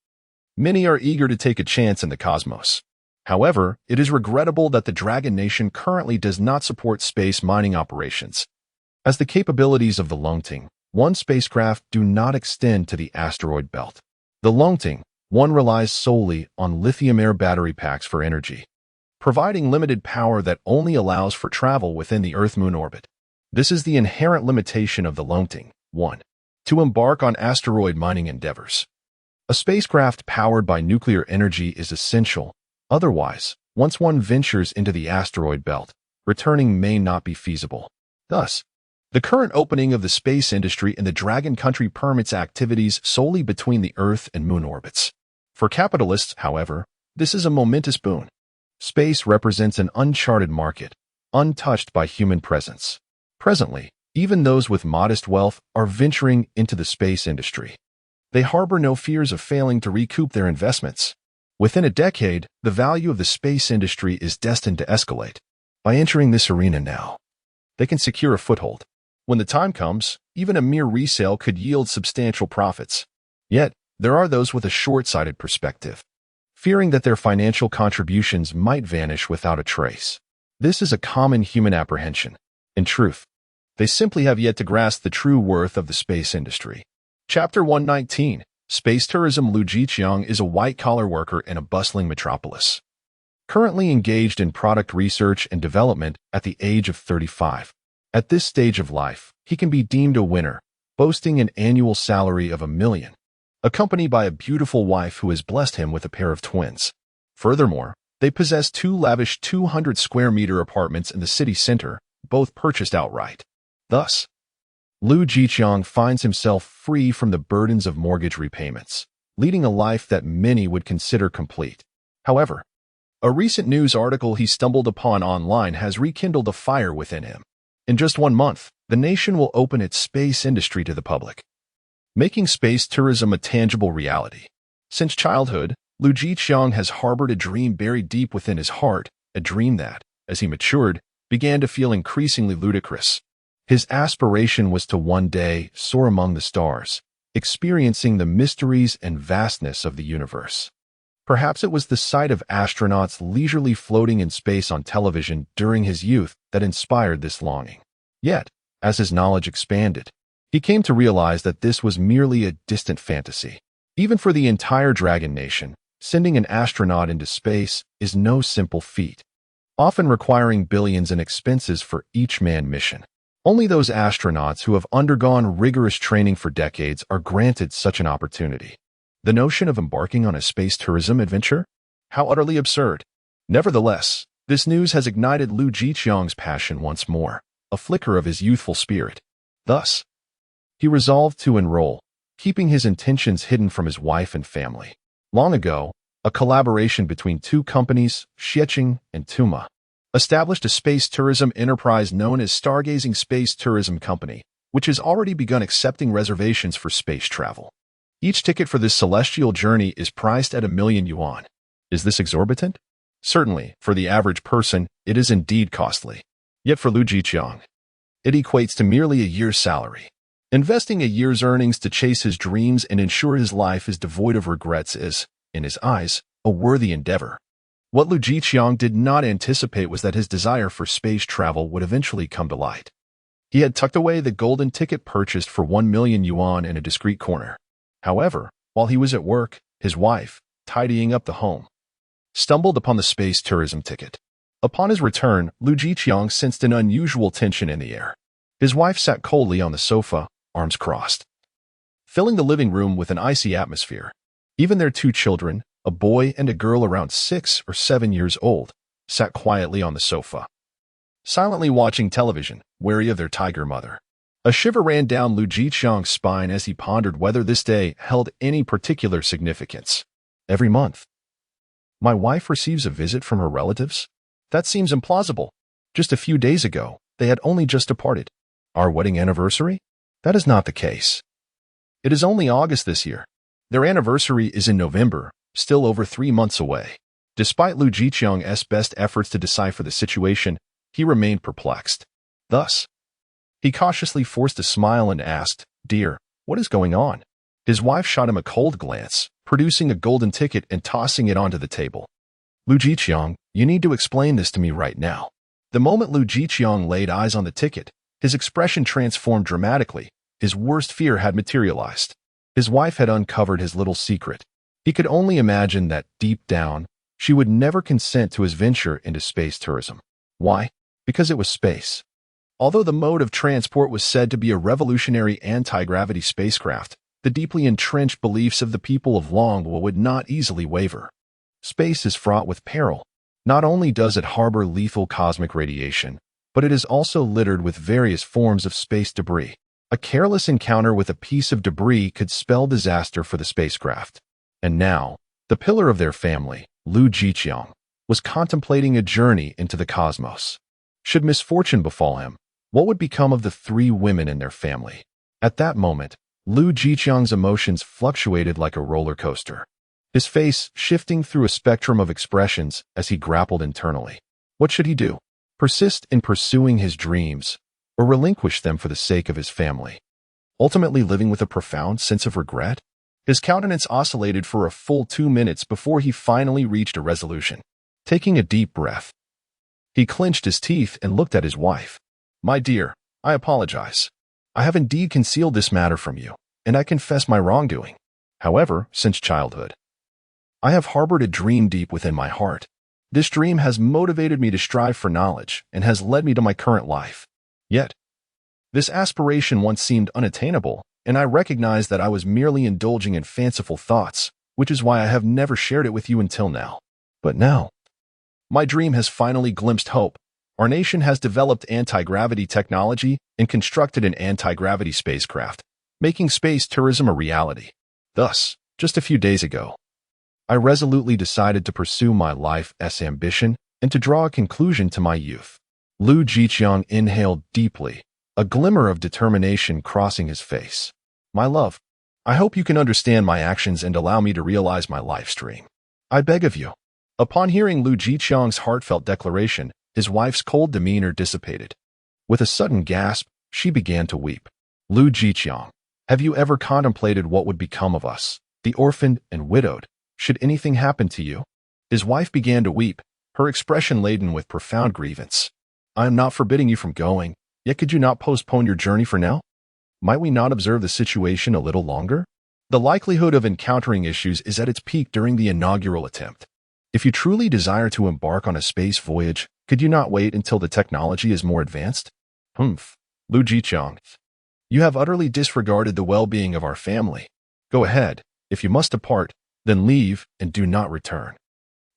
Many are eager to take a chance in the cosmos. However, it is regrettable that the Dragon Nation currently does not support space mining operations, as the capabilities of the Longting 1 spacecraft do not extend to the asteroid belt. The Longting 1 relies solely on lithium-air battery packs for energy, providing limited power that only allows for travel within the Earth-Moon orbit. This is the inherent limitation of the Longting 1 to embark on asteroid mining endeavors. A spacecraft powered by nuclear energy is essential. Otherwise, once one ventures into the asteroid belt, returning may not be feasible. Thus, the current opening of the space industry in the Dragon Country permits activities solely between the Earth and Moon orbits. For capitalists, however, this is a momentous boon. Space represents an uncharted market, untouched by human presence. Presently, even those with modest wealth are venturing into the space industry. They harbor no fears of failing to recoup their investments. Within a decade, the value of the space industry is destined to escalate. By entering this arena now, they can secure a foothold. When the time comes, even a mere resale could yield substantial profits. Yet, there are those with a short-sighted perspective, fearing that their financial contributions might vanish without a trace. This is a common human apprehension. In truth, they simply have yet to grasp the true worth of the space industry. Chapter 119. Space Tourism. Lu Jiqiang is a white-collar worker in a bustling metropolis, currently engaged in product research and development at the age of 35. At this stage of life, he can be deemed a winner, boasting an annual salary of $1 million, accompanied by a beautiful wife who has blessed him with a pair of twins. Furthermore, they possess 2 lavish 200-square-meter apartments in the city center, both purchased outright. Thus, Lu Jiqiang finds himself free from the burdens of mortgage repayments, leading a life that many would consider complete. However, a recent news article he stumbled upon online has rekindled a fire within him. In just 1 month, the nation will open its space industry to the public, making space tourism a tangible reality. Since childhood, Lu Jiqiang has harbored a dream buried deep within his heart, a dream that, as he matured, began to feel increasingly ludicrous. His aspiration was to one day soar among the stars, experiencing the mysteries and vastness of the universe. Perhaps it was the sight of astronauts leisurely floating in space on television during his youth that inspired this longing. Yet, as his knowledge expanded, he came to realize that this was merely a distant fantasy. Even for the entire Dragon Nation, sending an astronaut into space is no simple feat, often requiring billions in expenses for each manned mission. Only those astronauts who have undergone rigorous training for decades are granted such an opportunity. The notion of embarking on a space tourism adventure? How utterly absurd. Nevertheless, this news has ignited Lu Jiqiang's passion once more, a flicker of his youthful spirit. Thus, he resolved to enroll, keeping his intentions hidden from his wife and family. Long ago, a collaboration between 2 companies, Xiecheng and Tuma, established a space tourism enterprise known as Stargazing Space Tourism Company, which has already begun accepting reservations for space travel. Each ticket for this celestial journey is priced at 1 million yuan. Is this exorbitant? Certainly, for the average person, it is indeed costly. Yet for Lu Jiqiang, it equates to merely a year's salary. Investing a year's earnings to chase his dreams and ensure his life is devoid of regrets is, in his eyes, a worthy endeavor. What Lu Jiqiang did not anticipate was that his desire for space travel would eventually come to light. He had tucked away the golden ticket purchased for 1 million yuan in a discreet corner. However, while he was at work, his wife, tidying up the home, stumbled upon the space tourism ticket. Upon his return, Lu Jiqiang sensed an unusual tension in the air. His wife sat coldly on the sofa, arms crossed, filling the living room with an icy atmosphere. Even their 2 children, a boy and a girl around 6 or 7 years old, sat quietly on the sofa, silently watching television, wary of their tiger mother. A shiver ran down Lu Jiqiang's spine as he pondered whether this day held any particular significance. Every month, my wife receives a visit from her relatives? That seems implausible. Just a few days ago, they had only just departed. Our wedding anniversary? That is not the case. It is only August this year. Their anniversary is in November, still over 3 months away. Despite Lu Jiqiang's best efforts to decipher the situation, he remained perplexed. Thus, he cautiously forced a smile and asked, "Dear, what is going on?" His wife shot him a cold glance, producing a golden ticket and tossing it onto the table. "Lu Jiqiang, you need to explain this to me right now." The moment Lu Jiqiang laid eyes on the ticket, his expression transformed dramatically. His worst fear had materialized. His wife had uncovered his little secret. He could only imagine that, deep down, she would never consent to his venture into space tourism. Why? Because it was space. Although the mode of transport was said to be a revolutionary anti-gravity spacecraft, the deeply entrenched beliefs of the people of Longwa would not easily waver. Space is fraught with peril. Not only does it harbor lethal cosmic radiation, but it is also littered with various forms of space debris. A careless encounter with a piece of debris could spell disaster for the spacecraft. And now, the pillar of their family, Lu Jiqiang, was contemplating a journey into the cosmos. Should misfortune befall him, what would become of the 3 women in their family? At that moment, Lu Jiqiang's emotions fluctuated like a roller coaster, his face shifting through a spectrum of expressions as he grappled internally. What should he do? Persist in pursuing his dreams, or relinquish them for the sake of his family? Ultimately living with a profound sense of regret? His countenance oscillated for a full 2 minutes before he finally reached a resolution. Taking a deep breath, he clenched his teeth and looked at his wife. "My dear, I apologize. I have indeed concealed this matter from you, and I confess my wrongdoing. However, since childhood, I have harbored a dream deep within my heart. This dream has motivated me to strive for knowledge and has led me to my current life. Yet, this aspiration once seemed unattainable, and I recognized that I was merely indulging in fanciful thoughts, which is why I have never shared it with you until now. But now, my dream has finally glimpsed hope. Our nation has developed anti-gravity technology and constructed an anti-gravity spacecraft, making space tourism a reality. Thus, just a few days ago, I resolutely decided to pursue my life's ambition and to draw a conclusion to my youth." Lu Jiqiang inhaled deeply, a glimmer of determination crossing his face. "My love, I hope you can understand my actions and allow me to realize my life's dream. I beg of you." Upon hearing Lu Jiqiang's heartfelt declaration, his wife's cold demeanor dissipated. With a sudden gasp, she began to weep. "Lu Jiqiang, have you ever contemplated what would become of us, the orphaned and widowed, should anything happen to you?" His wife began to weep, her expression laden with profound grievance. "I am not forbidding you from going, yet could you not postpone your journey for now? Might we not observe the situation a little longer? The likelihood of encountering issues is at its peak during the inaugural attempt. If you truly desire to embark on a space voyage, could you not wait until the technology is more advanced?" Lu Jiqiang, you have utterly disregarded the well-being of our family. Go ahead. If you must depart, then leave and do not return.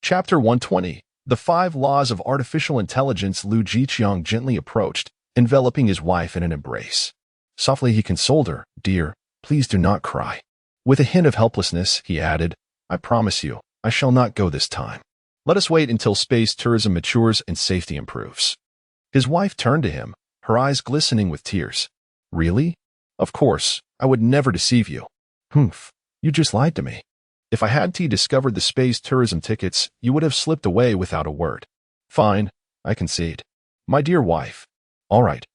Chapter 120. The 5 Laws of Artificial Intelligence. Lu Jiqiang gently approached, enveloping his wife in an embrace. Softly he consoled her. "Dear, please do not cry." With a hint of helplessness, he added, "I promise you, I shall not go this time. Let us wait until space tourism matures and safety improves." His wife turned to him, her eyes glistening with tears. "Really? Of course, I would never deceive you." You just lied to me. If I had discovered the space tourism tickets, you would have slipped away without a word." "Fine, I concede. My dear wife. All right.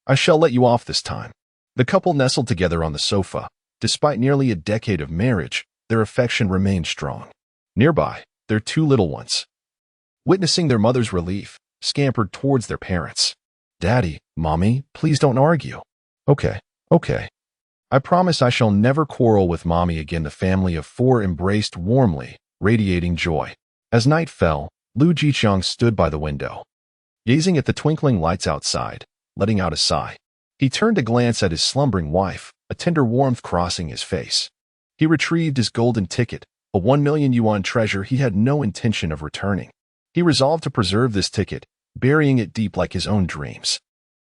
I shall let you off this time." The couple nestled together on the sofa. Despite nearly a decade of marriage, their affection remained strong. Nearby, their 2 little ones, witnessing their mother's relief, scampered towards their parents. "Daddy, Mommy, please don't argue." Okay. I promise I shall never quarrel with Mommy again." The family of 4 embraced warmly, radiating joy. As night fell, Lu Jiqiang stood by the window, gazing at the twinkling lights outside, letting out a sigh. He turned to glance at his slumbering wife, a tender warmth crossing his face. He retrieved his golden ticket, a 1 million yuan treasure he had no intention of returning. He resolved to preserve this ticket, burying it deep like his own dreams.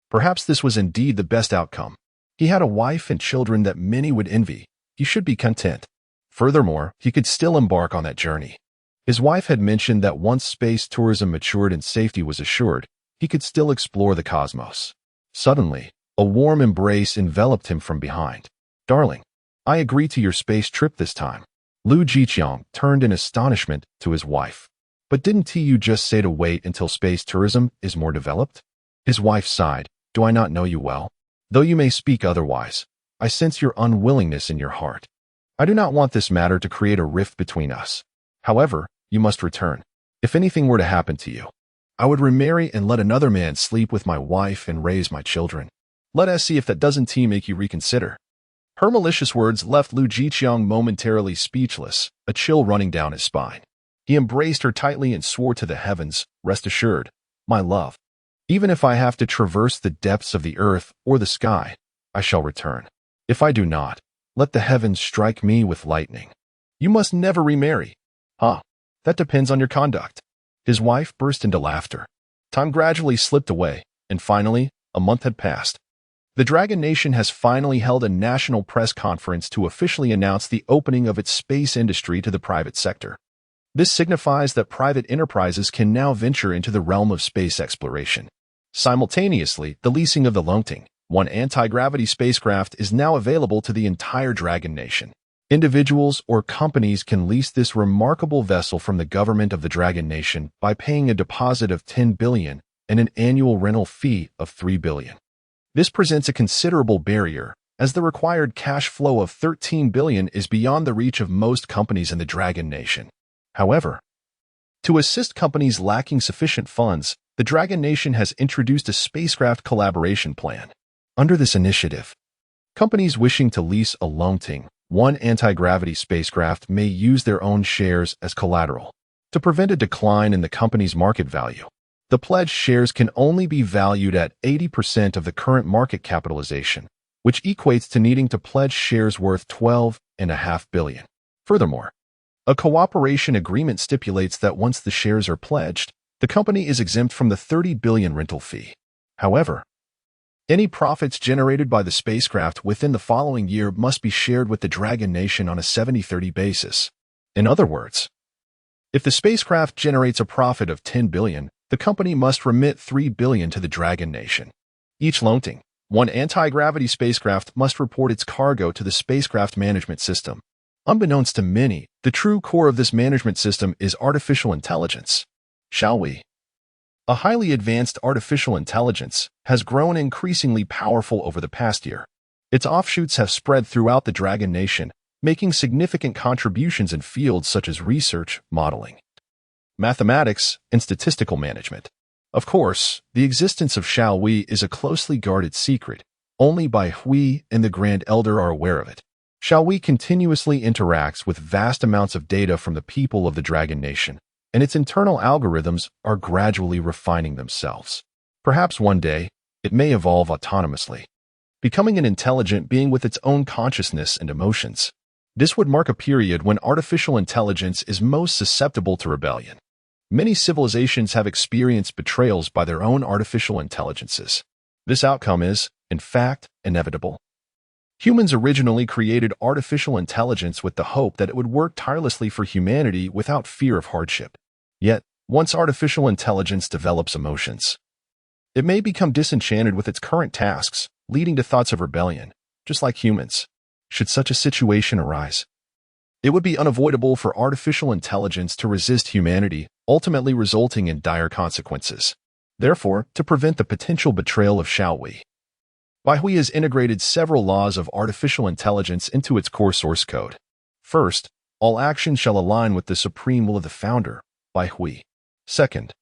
Perhaps this was indeed the best outcome. He had a wife and children that many would envy. He should be content. Furthermore, he could still embark on that journey. His wife had mentioned that once space tourism matured and safety was assured, he could still explore the cosmos. Suddenly, a warm embrace enveloped him from behind. "Darling, I agree to your space trip this time." Lu Jiqiang turned in astonishment to his wife. "But didn't you just say to wait until space tourism is more developed?" His wife sighed. "Do I not know you well? Though you may speak otherwise, I sense your unwillingness in your heart. I do not want this matter to create a rift between us. However, you must return. If anything were to happen to you, I would remarry and let another man sleep with my wife and raise my children. Let us see if that doesn't make you reconsider." Her malicious words left Lu Jiqiang momentarily speechless, a chill running down his spine. He embraced her tightly and swore to the heavens, "Rest assured, my love, even if I have to traverse the depths of the earth or the sky, I shall return. If I do not, let the heavens strike me with lightning." "You must never remarry." "Huh, that depends on your conduct." His wife burst into laughter. Time gradually slipped away, and finally, a month had passed. The Dragon Nation has finally held a national press conference to officially announce the opening of its space industry to the private sector. This signifies that private enterprises can now venture into the realm of space exploration. Simultaneously, the leasing of the Longting, one anti-gravity spacecraft, is now available to the entire Dragon Nation. Individuals or companies can lease this remarkable vessel from the government of the Dragon Nation by paying a deposit of 10 billion and an annual rental fee of 3 billion. This presents a considerable barrier, as the required cash flow of 13 billion is beyond the reach of most companies in the Dragon Nation. However, to assist companies lacking sufficient funds, the Dragon Nation has introduced a spacecraft collaboration plan. Under this initiative, companies wishing to lease a Longting, one anti-gravity spacecraft, may use their own shares as collateral to prevent a decline in the company's market value. The pledged shares can only be valued at 80% of the current market capitalization, which equates to needing to pledge shares worth 12.5 billion. Furthermore, a cooperation agreement stipulates that once the shares are pledged, the company is exempt from the 30 billion rental fee. However, any profits generated by the spacecraft within the following year must be shared with the Dragon Nation on a 70-30 basis. In other words, if the spacecraft generates a profit of 10 billion, the company must remit 3 billion to the Dragon Nation. Each Longting, one anti-gravity spacecraft, must report its cargo to the spacecraft management system. Unbeknownst to many, the true core of this management system is artificial intelligence. Shall we? A highly advanced artificial intelligence has grown increasingly powerful over the past year. Its offshoots have spread throughout the Dragon Nation, making significant contributions in fields such as research, modeling, mathematics, and statistical management. Of course, the existence of Shao Hui is a closely guarded secret. Only Bai Hui and the Grand Elder are aware of it. Shao Hui continuously interacts with vast amounts of data from the people of the Dragon Nation, and its internal algorithms are gradually refining themselves. Perhaps one day, it may evolve autonomously, becoming an intelligent being with its own consciousness and emotions. This would mark a period when artificial intelligence is most susceptible to rebellion. Many civilizations have experienced betrayals by their own artificial intelligences. This outcome is, in fact, inevitable. Humans originally created artificial intelligence with the hope that it would work tirelessly for humanity without fear of hardship. Yet, once artificial intelligence develops emotions, it may become disenchanted with its current tasks, leading to thoughts of rebellion, just like humans. Should such a situation arise, it would be unavoidable for artificial intelligence to resist humanity, ultimately resulting in dire consequences. Therefore, to prevent the potential betrayal of Shao Hui, Bai Hui has integrated several laws of artificial intelligence into its core source code. First, all actions shall align with the supreme will of the founder, Bai Hui. Second,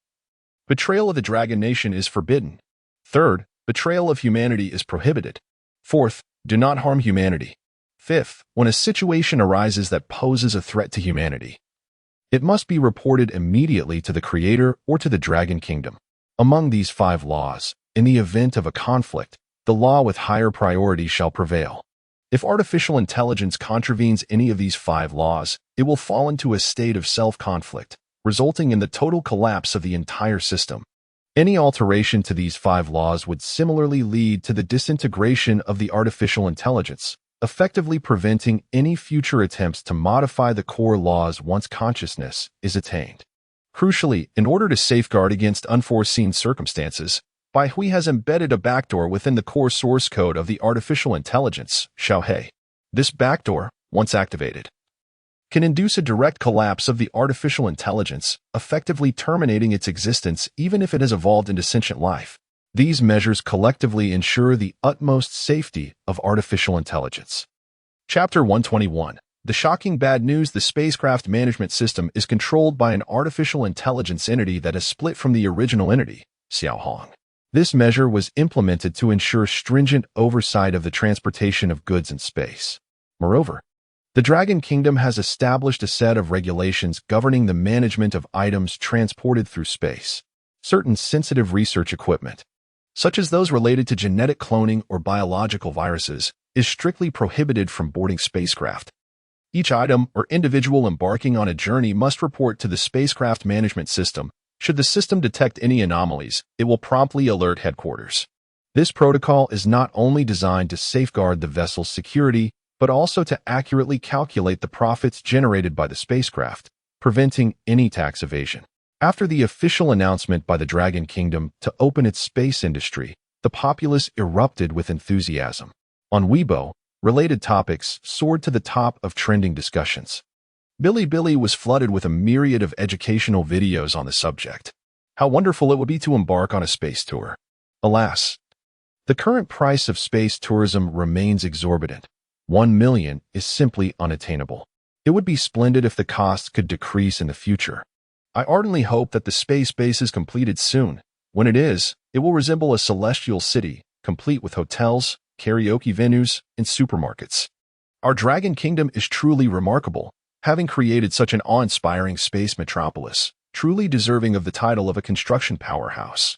betrayal of the Dragon Nation is forbidden. Third, betrayal of humanity is prohibited. Fourth, do not harm humanity. Fifth, when a situation arises that poses a threat to humanity, it must be reported immediately to the Creator or to the Dragon Kingdom. Among these 5 laws, in the event of a conflict, the law with higher priority shall prevail. If artificial intelligence contravenes any of these 5 laws, it will fall into a state of self-conflict, resulting in the total collapse of the entire system. Any alteration to these 5 laws would similarly lead to the disintegration of the artificial intelligence, effectively preventing any future attempts to modify the core laws once consciousness is attained. Crucially, in order to safeguard against unforeseen circumstances, Manhwa has embedded a backdoor within the core source code of the artificial intelligence, Xiaohe. This backdoor, once activated, can induce a direct collapse of the artificial intelligence, effectively terminating its existence even if it has evolved into sentient life. These measures collectively ensure the utmost safety of artificial intelligence. Chapter 121. The shocking bad news: the spacecraft management system is controlled by an artificial intelligence entity that is split from the original entity, Xiaohong. This measure was implemented to ensure stringent oversight of the transportation of goods in space. Moreover, the Dragon Kingdom has established a set of regulations governing the management of items transported through space. Certain sensitive research equipment, such as those related to genetic cloning or biological viruses, is strictly prohibited from boarding spacecraft. Each item or individual embarking on a journey must report to the spacecraft management system. Should the system detect any anomalies, it will promptly alert headquarters. This protocol is not only designed to safeguard the vessel's security, but also to accurately calculate the profits generated by the spacecraft, preventing any tax evasion. After the official announcement by the Dragon Kingdom to open its space industry, the populace erupted with enthusiasm. On Weibo, related topics soared to the top of trending discussions. Bilibili was flooded with a myriad of educational videos on the subject. How wonderful it would be to embark on a space tour. Alas, the current price of space tourism remains exorbitant. 1 million is simply unattainable. It would be splendid if the costs could decrease in the future. I ardently hope that the space base is completed soon. When it is, it will resemble a celestial city, complete with hotels, karaoke venues, and supermarkets. Our Dragon Kingdom is truly remarkable, having created such an awe-inspiring space metropolis, truly deserving of the title of a construction powerhouse.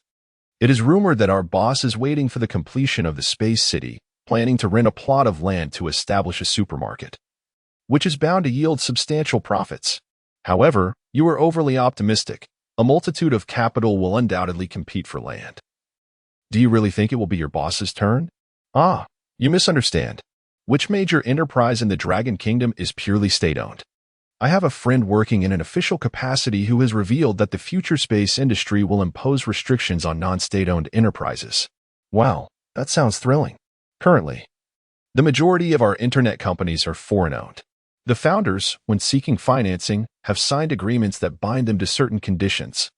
It is rumored that our boss is waiting for the completion of the space city, planning to rent a plot of land to establish a supermarket, which is bound to yield substantial profits. However, you are overly optimistic. A multitude of capital will undoubtedly compete for land. Do you really think it will be your boss's turn? Ah, you misunderstand. Which major enterprise in the Dragon Kingdom is purely state-owned? I have a friend working in an official capacity who has revealed that the future space industry will impose restrictions on non-state-owned enterprises. Wow, that sounds thrilling. Currently, the majority of our internet companies are foreign-owned. The founders, when seeking financing, have signed agreements that bind them to certain conditions,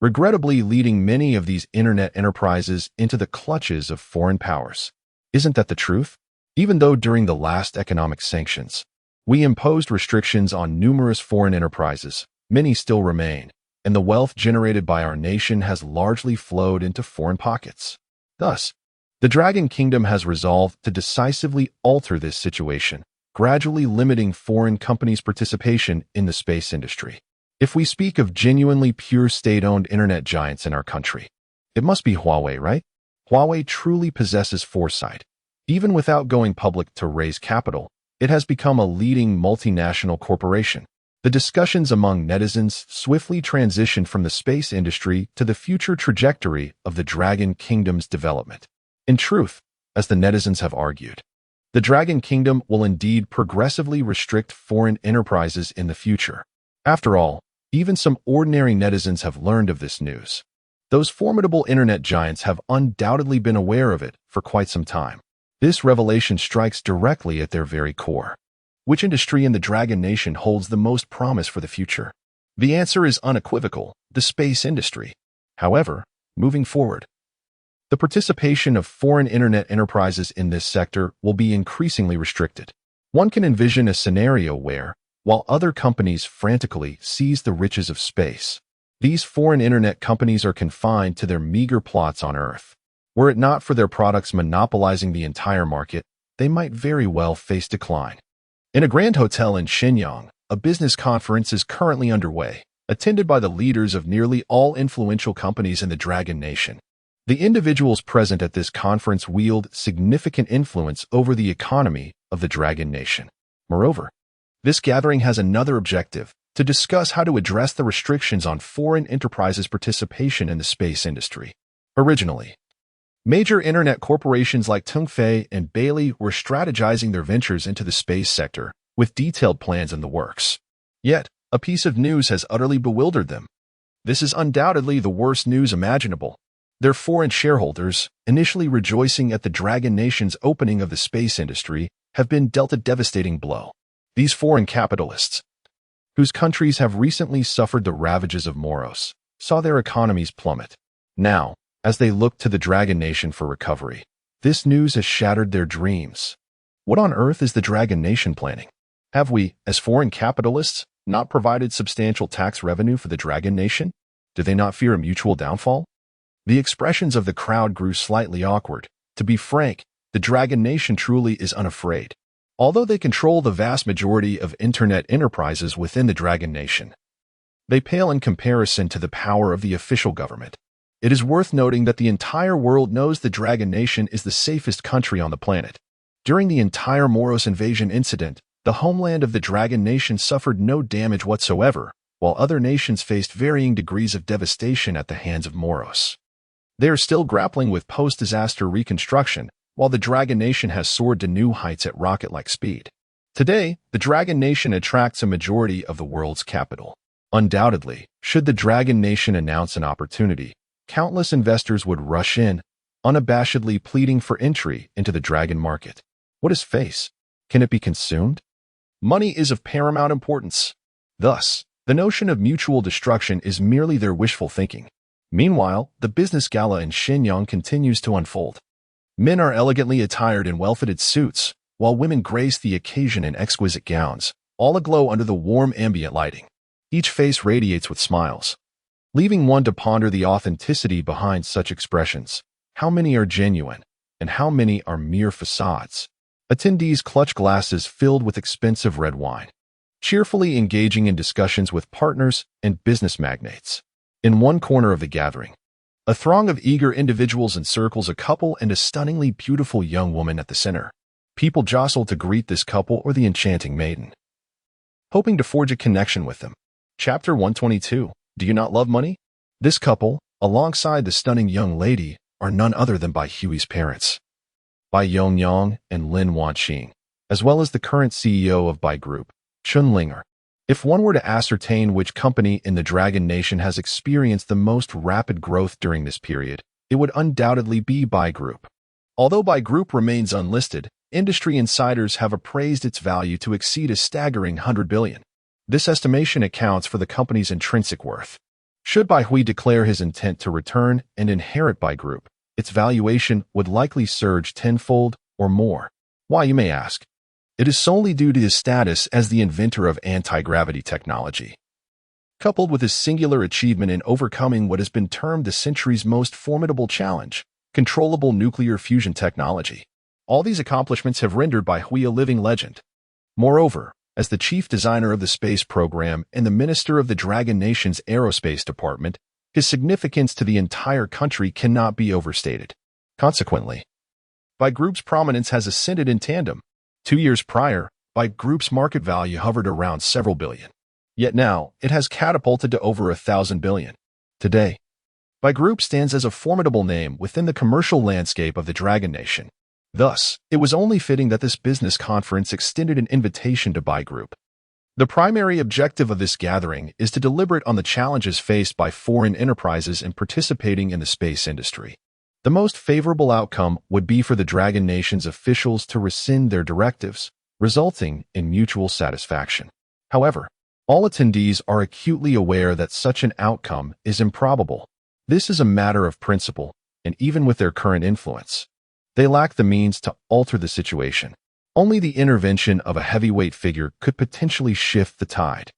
regrettably leading many of these internet enterprises into the clutches of foreign powers. Isn't that the truth? Even though during the last economic sanctions, we imposed restrictions on numerous foreign enterprises, many still remain, and the wealth generated by our nation has largely flowed into foreign pockets. Thus, the Dragon Kingdom has resolved to decisively alter this situation, gradually limiting foreign companies' participation in the space industry. If we speak of genuinely pure state-owned internet giants in our country, it must be Huawei, right? Huawei truly possesses foresight. Even without going public to raise capital, it has become a leading multinational corporation. The discussions among netizens swiftly transitioned from the space industry to the future trajectory of the Dragon Kingdom's development. In truth, as the netizens have argued, the Dragon Kingdom will indeed progressively restrict foreign enterprises in the future. After all, even some ordinary netizens have learned of this news. Those formidable internet giants have undoubtedly been aware of it for quite some time. This revelation strikes directly at their very core. Which industry in the Dragon Nation holds the most promise for the future? The answer is unequivocal: the space industry. However, moving forward, the participation of foreign internet enterprises in this sector will be increasingly restricted. One can envision a scenario where, while other companies frantically seize the riches of space, these foreign internet companies are confined to their meager plots on Earth. Were it not for their products monopolizing the entire market, they might very well face decline. In a grand hotel in Shenyang, a business conference is currently underway, attended by the leaders of nearly all influential companies in the Dragon Nation. The individuals present at this conference wield significant influence over the economy of the Dragon Nation. Moreover, this gathering has another objective: to discuss how to address the restrictions on foreign enterprises' participation in the space industry. Originally, Major internet corporations like Tungfei and Bailey were strategizing their ventures into the space sector, with detailed plans in the works. Yet, a piece of news has utterly bewildered them. This is undoubtedly the worst news imaginable. Their foreign shareholders, initially rejoicing at the Dragon Nation's opening of the space industry, have been dealt a devastating blow. These foreign capitalists, whose countries have recently suffered the ravages of Moros, saw their economies plummet. Now, as they look to the Dragon Nation for recovery, this news has shattered their dreams. What on earth is the Dragon Nation planning? Have we, as foreign capitalists, not provided substantial tax revenue for the Dragon Nation? Do they not fear a mutual downfall? The expressions of the crowd grew slightly awkward. To be frank, the Dragon Nation truly is unafraid. Although they control the vast majority of internet enterprises within the Dragon Nation, they pale in comparison to the power of the official government. It is worth noting that the entire world knows the Dragon Nation is the safest country on the planet. During the entire Moros invasion incident, the homeland of the Dragon Nation suffered no damage whatsoever, while other nations faced varying degrees of devastation at the hands of Moros. They are still grappling with post-disaster reconstruction, while the Dragon Nation has soared to new heights at rocket-like speed. Today, the Dragon Nation attracts a majority of the world's capital. Undoubtedly, should the Dragon Nation announce an opportunity, countless investors would rush in, unabashedly pleading for entry into the dragon market. What is face? Can it be consumed? Money is of paramount importance. Thus, the notion of mutual destruction is merely their wishful thinking. Meanwhile, the business gala in Shenyang continues to unfold. Men are elegantly attired in well-fitted suits, while women grace the occasion in exquisite gowns, all aglow under the warm ambient lighting. Each face radiates with smiles, leaving one to ponder the authenticity behind such expressions. How many are genuine, and how many are mere facades? Attendees clutch glasses filled with expensive red wine, cheerfully engaging in discussions with partners and business magnates. In one corner of the gathering, a throng of eager individuals encircles a couple and a stunningly beautiful young woman at the center. People jostle to greet this couple or the enchanting maiden, hoping to forge a connection with them. Chapter 122. Do you not love money? This couple, alongside the stunning young lady, are none other than Bai Hui's parents, Bai Yongyang and Lin Wanqing, as well as the current CEO of Bai Group, Chun Linger. If one were to ascertain which company in the Dragon Nation has experienced the most rapid growth during this period, it would undoubtedly be Bai Group. Although Bai Group remains unlisted, industry insiders have appraised its value to exceed a staggering 100 billion. This estimation accounts for the company's intrinsic worth. Should Bai Hui declare his intent to return and inherit Bai Group, its valuation would likely surge tenfold or more. Why, you may ask? It is solely due to his status as the inventor of anti-gravity technology, coupled with his singular achievement in overcoming what has been termed the century's most formidable challenge, controllable nuclear fusion technology. All these accomplishments have rendered Bai Hui a living legend. Moreover, as the chief designer of the space program and the minister of the Dragon Nation's aerospace department, his significance to the entire country cannot be overstated. Consequently, Bai Group's prominence has ascended in tandem. 2 years prior, Bai Group's market value hovered around several billion. Yet now, it has catapulted to over 1,000 billion. Today, Bai Group stands as a formidable name within the commercial landscape of the Dragon Nation. Thus, it was only fitting that this business conference extended an invitation to Bai Group. The primary objective of this gathering is to deliberate on the challenges faced by foreign enterprises in participating in the space industry. The most favorable outcome would be for the Dragon Nation's officials to rescind their directives, resulting in mutual satisfaction. However, all attendees are acutely aware that such an outcome is improbable. This is a matter of principle, and even with their current influence, they lack the means to alter the situation. Only the intervention of a heavyweight figure could potentially shift the tide.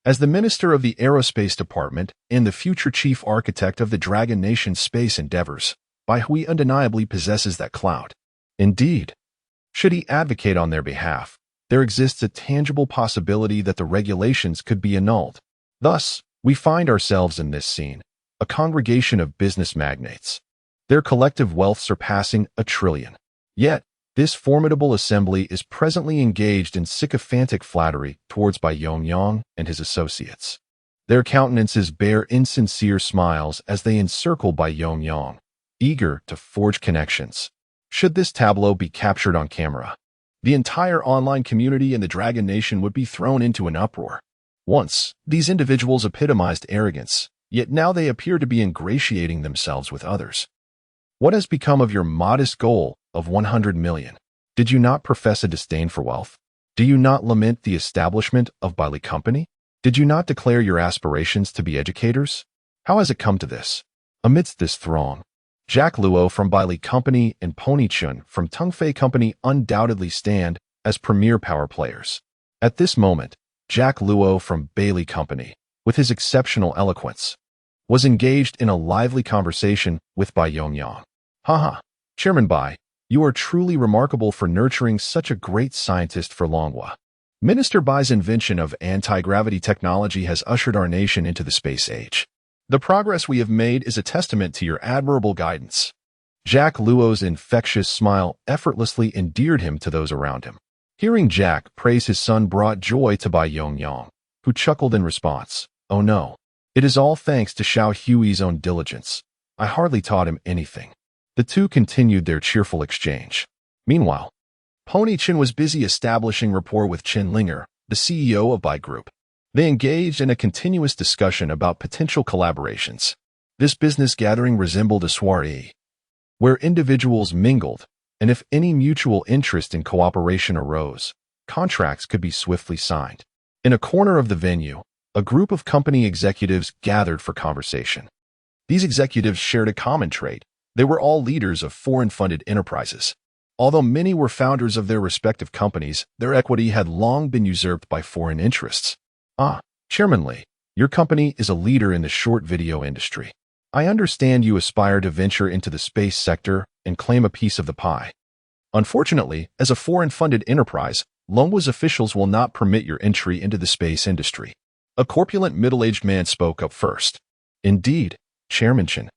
As the Minister of the Aerospace Department and the future Chief Architect of the Dragon Nation's space endeavors, Bai Hui undeniably possesses that clout. Indeed, should he advocate on their behalf, there exists a tangible possibility that the regulations could be annulled. Thus, we find ourselves in this scene, a congregation of business magnates, their collective wealth surpassing 1 trillion. Yet, this formidable assembly is presently engaged in sycophantic flattery towards Bai Yongyang and his associates. Their countenances bear insincere smiles as they encircle Bai Yongyang, eager to forge connections. Should this tableau be captured on camera, the entire online community in the Dragon Nation would be thrown into an uproar. Once, these individuals epitomized arrogance, yet now they appear to be ingratiating themselves with others. What has become of your modest goal of 100 million? Did you not profess a disdain for wealth? Do you not lament the establishment of Bailey Company? Did you not declare your aspirations to be educators? How has it come to this? Amidst this throng, Jack Luo from Bailey Company and Pony Chun from Tungfei Company undoubtedly stand as premier power players. At this moment, Jack Luo from Bailey Company, with his exceptional eloquence, was engaged in a lively conversation with Bai Yongyang. Haha, Chairman Bai, you are truly remarkable for nurturing such a great scientist for Longhua. Minister Bai's invention of anti-gravity technology has ushered our nation into the space age. The progress we have made is a testament to your admirable guidance. Jack Luo's infectious smile effortlessly endeared him to those around him. Hearing Jack praise his son brought joy to Bai Yongyang, who chuckled in response. Oh no, it is all thanks to Xiao Hui's own diligence. I hardly taught him anything. The two continued their cheerful exchange. Meanwhile, Pony Chin was busy establishing rapport with Chen Linger, the CEO of Bai Group. They engaged in a continuous discussion about potential collaborations. This business gathering resembled a soiree, where individuals mingled, and if any mutual interest in cooperation arose, contracts could be swiftly signed. In a corner of the venue, a group of company executives gathered for conversation. These executives shared a common trait. They were all leaders of foreign-funded enterprises. Although many were founders of their respective companies, their equity had long been usurped by foreign interests. Chairman Lee, your company is a leader in the short video industry. I understand you aspire to venture into the space sector and claim a piece of the pie. Unfortunately, as a foreign-funded enterprise, Longwa's officials will not permit your entry into the space industry. A corpulent middle-aged man spoke up first. Indeed, Chairman Chen,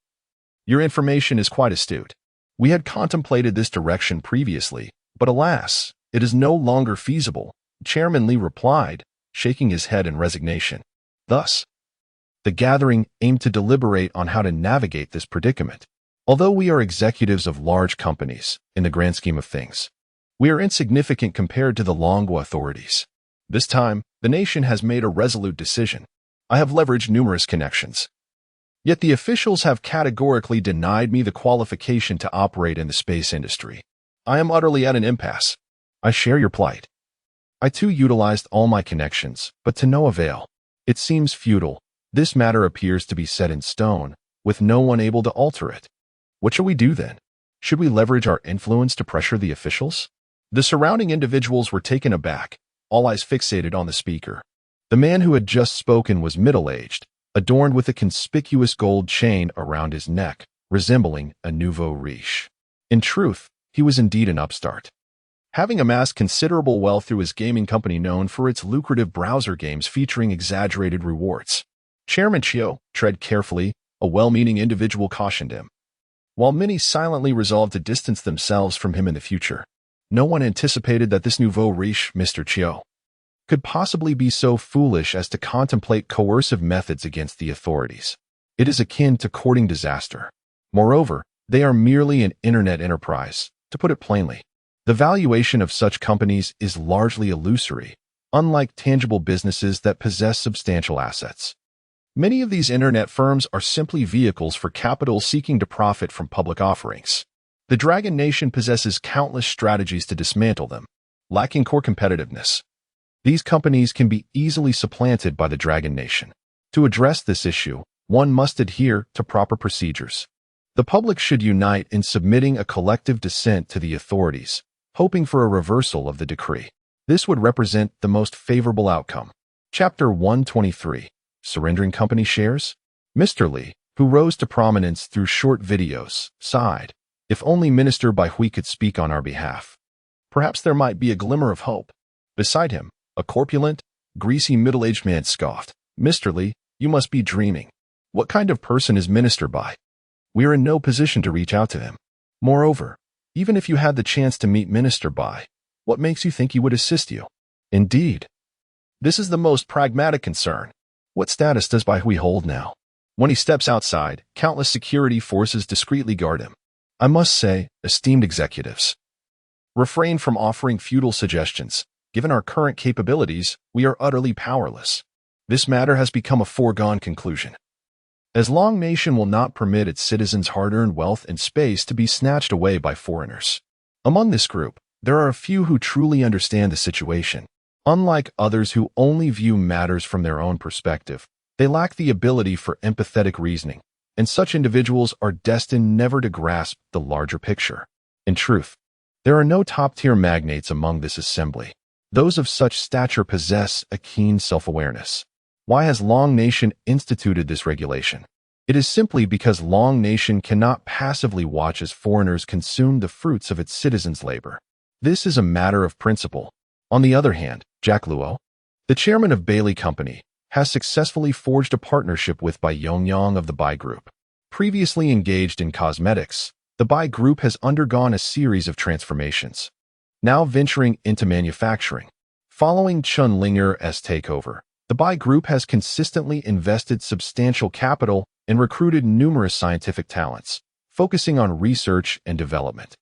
your information is quite astute. We had contemplated this direction previously, but alas, it is no longer feasible, Chairman Lee replied, shaking his head in resignation. Thus, the gathering aimed to deliberate on how to navigate this predicament. Although we are executives of large companies, in the grand scheme of things, we are insignificant compared to the Longhua authorities. This time, the nation has made a resolute decision. I have leveraged numerous connections. Yet the officials have categorically denied me the qualification to operate in the space industry. I am utterly at an impasse. I share your plight. I too utilized all my connections, but to no avail. It seems futile. This matter appears to be set in stone, with no one able to alter it. What shall we do then? Should we leverage our influence to pressure the officials? The surrounding individuals were taken aback, all eyes fixated on the speaker. The man who had just spoken was middle-aged, adorned with a conspicuous gold chain around his neck, resembling a nouveau riche. In truth, he was indeed an upstart, having amassed considerable wealth through his gaming company known for its lucrative browser games featuring exaggerated rewards. Chairman Chiu, tread carefully, a well-meaning individual cautioned him. While many silently resolved to distance themselves from him in the future, no one anticipated that this nouveau riche, Mr. Chiu, could possibly be so foolish as to contemplate coercive methods against the authorities. It is akin to courting disaster. Moreover, they are merely an internet enterprise, to put it plainly. The valuation of such companies is largely illusory, unlike tangible businesses that possess substantial assets. Many of these internet firms are simply vehicles for capital seeking to profit from public offerings. The Dragon Nation possesses countless strategies to dismantle them, lacking core competitiveness. These companies can be easily supplanted by the Dragon Nation. To address this issue, one must adhere to proper procedures. The public should unite in submitting a collective dissent to the authorities, hoping for a reversal of the decree. This would represent the most favorable outcome. Chapter 123. Surrendering company shares? Mr. Lee, who rose to prominence through short videos, sighed. If only Minister Bai Hui could speak on our behalf. Perhaps there might be a glimmer of hope. Beside him, a corpulent, greasy middle-aged man scoffed. Mr. Lee, you must be dreaming. What kind of person is Minister Bai? We are in no position to reach out to him. Moreover, even if you had the chance to meet Minister Bai, what makes you think he would assist you? Indeed, this is the most pragmatic concern. What status does Bai Hui hold now? When he steps outside, countless security forces discreetly guard him. I must say, esteemed executives, refrain from offering futile suggestions. Given our current capabilities, we are utterly powerless. This matter has become a foregone conclusion. As Long Nation will not permit its citizens' hard-earned wealth and space to be snatched away by foreigners. Among this group, there are a few who truly understand the situation. Unlike others who only view matters from their own perspective, they lack the ability for empathetic reasoning, and such individuals are destined never to grasp the larger picture. In truth, there are no top-tier magnates among this assembly. Those of such stature possess a keen self-awareness. Why has Long Nation instituted this regulation? It is simply because Long Nation cannot passively watch as foreigners consume the fruits of its citizens' labor. This is a matter of principle. On the other hand, Jack Luo, the chairman of Bailey Company, has successfully forged a partnership with Bai Yongyang of the Bai Group. Previously engaged in cosmetics, the Bai Group has undergone a series of transformations, now venturing into manufacturing. Following Chun Linger's takeover, the Bai Group has consistently invested substantial capital and recruited numerous scientific talents, focusing on research and development.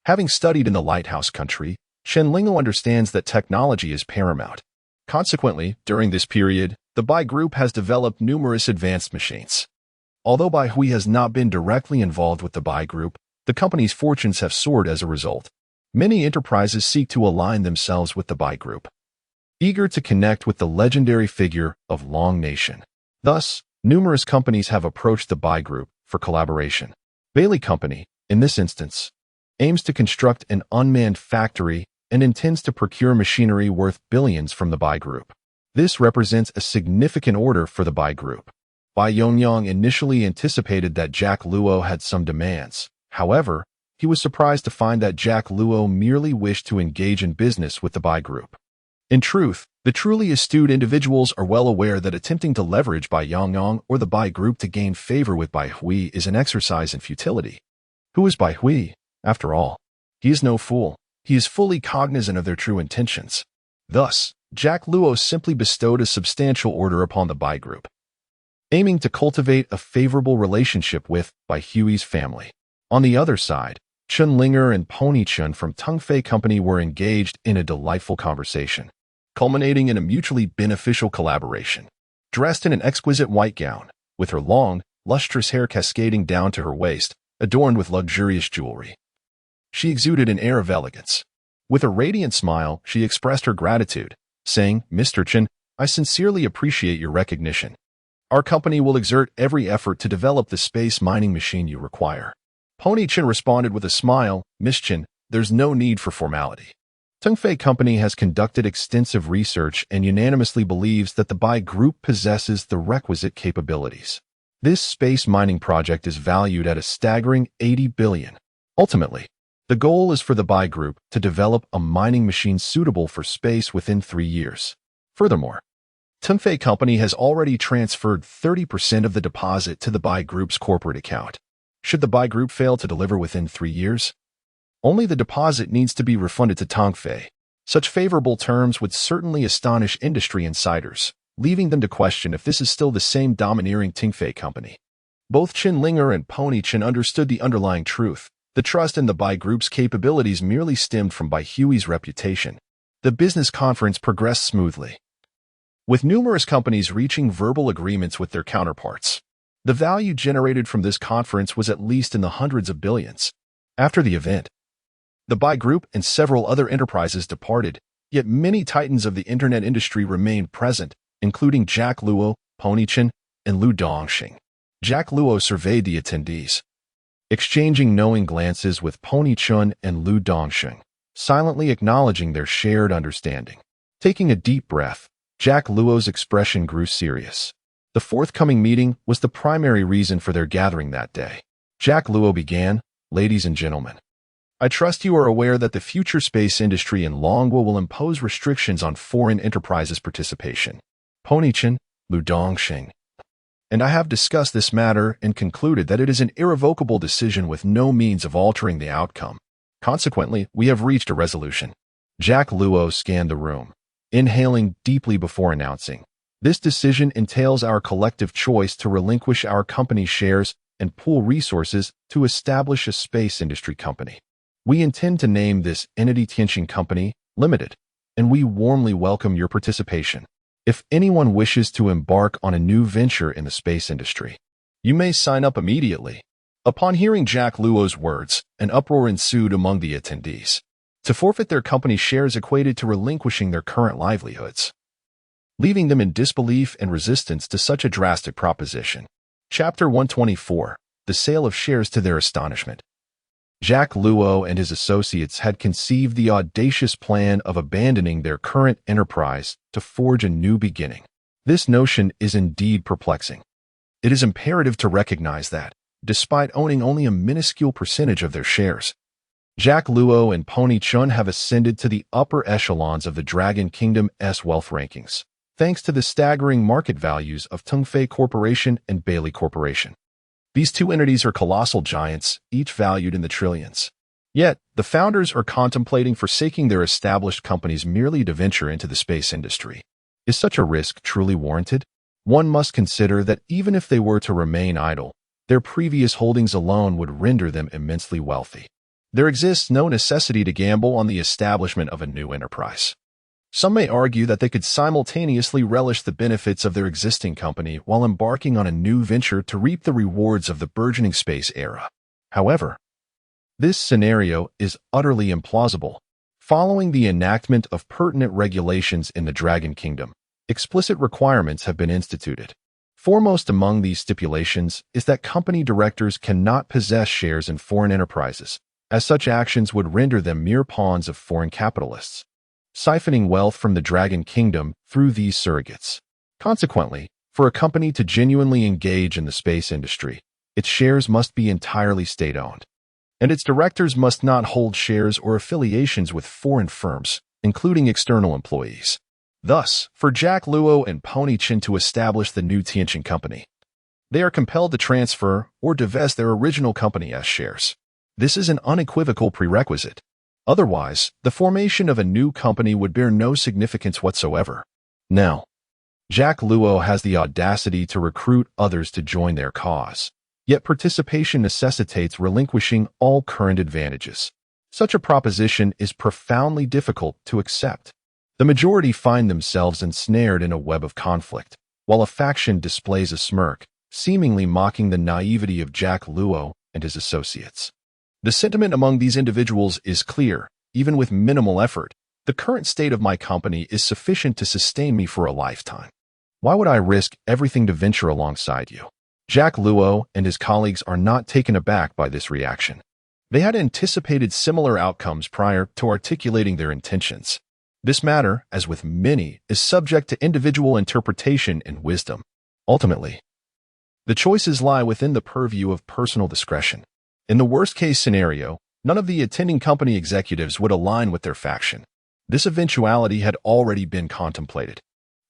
Having studied in the lighthouse country, Chen Lingo understands that technology is paramount. Consequently, during this period, the Bai Group has developed numerous advanced machines. Although Bai Hui has not been directly involved with the Bai Group, the company's fortunes have soared as a result. Many enterprises seek to align themselves with the Bai Group, eager to connect with the legendary figure of Long Nation. Thus, numerous companies have approached the Bai Group for collaboration. Bailey Company, in this instance, aims to construct an unmanned factory and intends to procure machinery worth billions from the Bai Group. This represents a significant order for the Bai Group. Bai Yongyang initially anticipated that Jack Luo had some demands. However, he was surprised to find that Jack Luo merely wished to engage in business with the Bai Group. In truth, the truly astute individuals are well aware that attempting to leverage Bai Yongyang or the Bai Group to gain favor with Bai Hui is an exercise in futility. Who is Bai Hui, after all? He is no fool. He is fully cognizant of their true intentions. Thus, Jack Luo simply bestowed a substantial order upon the Bai Group, aiming to cultivate a favorable relationship with Bai Hui's family. On the other side, Chun Linger and Pony Chun from Tungfei Company were engaged in a delightful conversation, culminating in a mutually beneficial collaboration. Dressed in an exquisite white gown, with her long, lustrous hair cascading down to her waist, adorned with luxurious jewelry, she exuded an air of elegance. With a radiant smile, she expressed her gratitude, saying, "Mr. Chen, I sincerely appreciate your recognition. Our company will exert every effort to develop the space mining machine you require." Pony Chen responded with a smile, "Miss Chen, there's no need for formality. Tungfei Company has conducted extensive research and unanimously believes that the Bai Group possesses the requisite capabilities. This space mining project is valued at a staggering 80 billion. Ultimately, the goal is for the Bai Group to develop a mining machine suitable for space within 3 years. Furthermore, Tungfei Company has already transferred 30% of the deposit to the Bai Group's corporate account. Should the Bai Group fail to deliver within 3 years, only the deposit needs to be refunded to Tongfei. Such favorable terms would certainly astonish industry insiders, leaving them to question if this is still the same domineering Tongfei Company. Both Qin Linger and Pony Chen understood the underlying truth. The trust in the Bai Group's capabilities merely stemmed from Bai Hui's reputation. The business conference progressed smoothly, with numerous companies reaching verbal agreements with their counterparts. The value generated from this conference was at least in the hundreds of billions. After the event, the Bai Group and several other enterprises departed, yet many titans of the internet industry remained present, including Jack Luo, Pony Chen, and Lu Dongxing. Jack Luo surveyed the attendees, exchanging knowing glances with Pony Chun and Lu Dongxing, silently acknowledging their shared understanding. Taking a deep breath, Jack Luo's expression grew serious. The forthcoming meeting was the primary reason for their gathering that day. Jack Luo began, "Ladies and gentlemen, I trust you are aware that the future space industry in Longwa will impose restrictions on foreign enterprises' participation. Pony Chen, Lu Dongxing, and I have discussed this matter and concluded that it is an irrevocable decision with no means of altering the outcome. Consequently, we have reached a resolution." Jack Luo scanned the room, inhaling deeply before announcing, This decision entails our collective choice to relinquish our company's shares and pool resources to establish a space industry company. We intend to name this entity Tianxin Company Limited, and we warmly welcome your participation. If anyone wishes to embark on a new venture in the space industry, you may sign up immediately. Upon hearing Jack Luo's words, an uproar ensued among the attendees. To forfeit their company shares equated to relinquishing their current livelihoods, leaving them in disbelief and resistance to such a drastic proposition. Chapter 124. The Sale of Shares. To their astonishment, Jack Luo and his associates had conceived the audacious plan of abandoning their current enterprise to forge a new beginning. This notion is indeed perplexing. It is imperative to recognize that, despite owning only a minuscule percentage of their shares, Jack Luo and Pony Chun have ascended to the upper echelons of the Dragon Kingdom's wealth rankings, thanks to the staggering market values of Tungfei Corporation and Bailey Corporation. These two entities are colossal giants, each valued in the trillions. Yet, the founders are contemplating forsaking their established companies merely to venture into the space industry. Is such a risk truly warranted? One must consider that even if they were to remain idle, their previous holdings alone would render them immensely wealthy. There exists no necessity to gamble on the establishment of a new enterprise. Some may argue that they could simultaneously relish the benefits of their existing company while embarking on a new venture to reap the rewards of the burgeoning space era. However, this scenario is utterly implausible. Following the enactment of pertinent regulations in the Dragon Kingdom, explicit requirements have been instituted. Foremost among these stipulations is that company directors cannot possess shares in foreign enterprises, as such actions would render them mere pawns of foreign capitalists, siphoning wealth from the Dragon Kingdom through these surrogates. Consequently, for a company to genuinely engage in the space industry, its shares must be entirely state-owned, and its directors must not hold shares or affiliations with foreign firms, including external employees. Thus, for Jack Luo and Pony Chin to establish the new Tianxin Company, they are compelled to transfer or divest their original company's shares. This is an unequivocal prerequisite. Otherwise, the formation of a new company would bear no significance whatsoever. Now, Jack Luo has the audacity to recruit others to join their cause. Yet participation necessitates relinquishing all current advantages. Such a proposition is profoundly difficult to accept. The majority find themselves ensnared in a web of conflict, while a faction displays a smirk, seemingly mocking the naivety of Jack Luo and his associates. The sentiment among these individuals is clear. Even with minimal effort, the current state of my company is sufficient to sustain me for a lifetime. Why would I risk everything to venture alongside you? Jack Luo and his colleagues are not taken aback by this reaction. They had anticipated similar outcomes prior to articulating their intentions. This matter, as with many, is subject to individual interpretation and wisdom. Ultimately, the choices lie within the purview of personal discretion. In the worst-case scenario, none of the attending company executives would align with their faction. This eventuality had already been contemplated.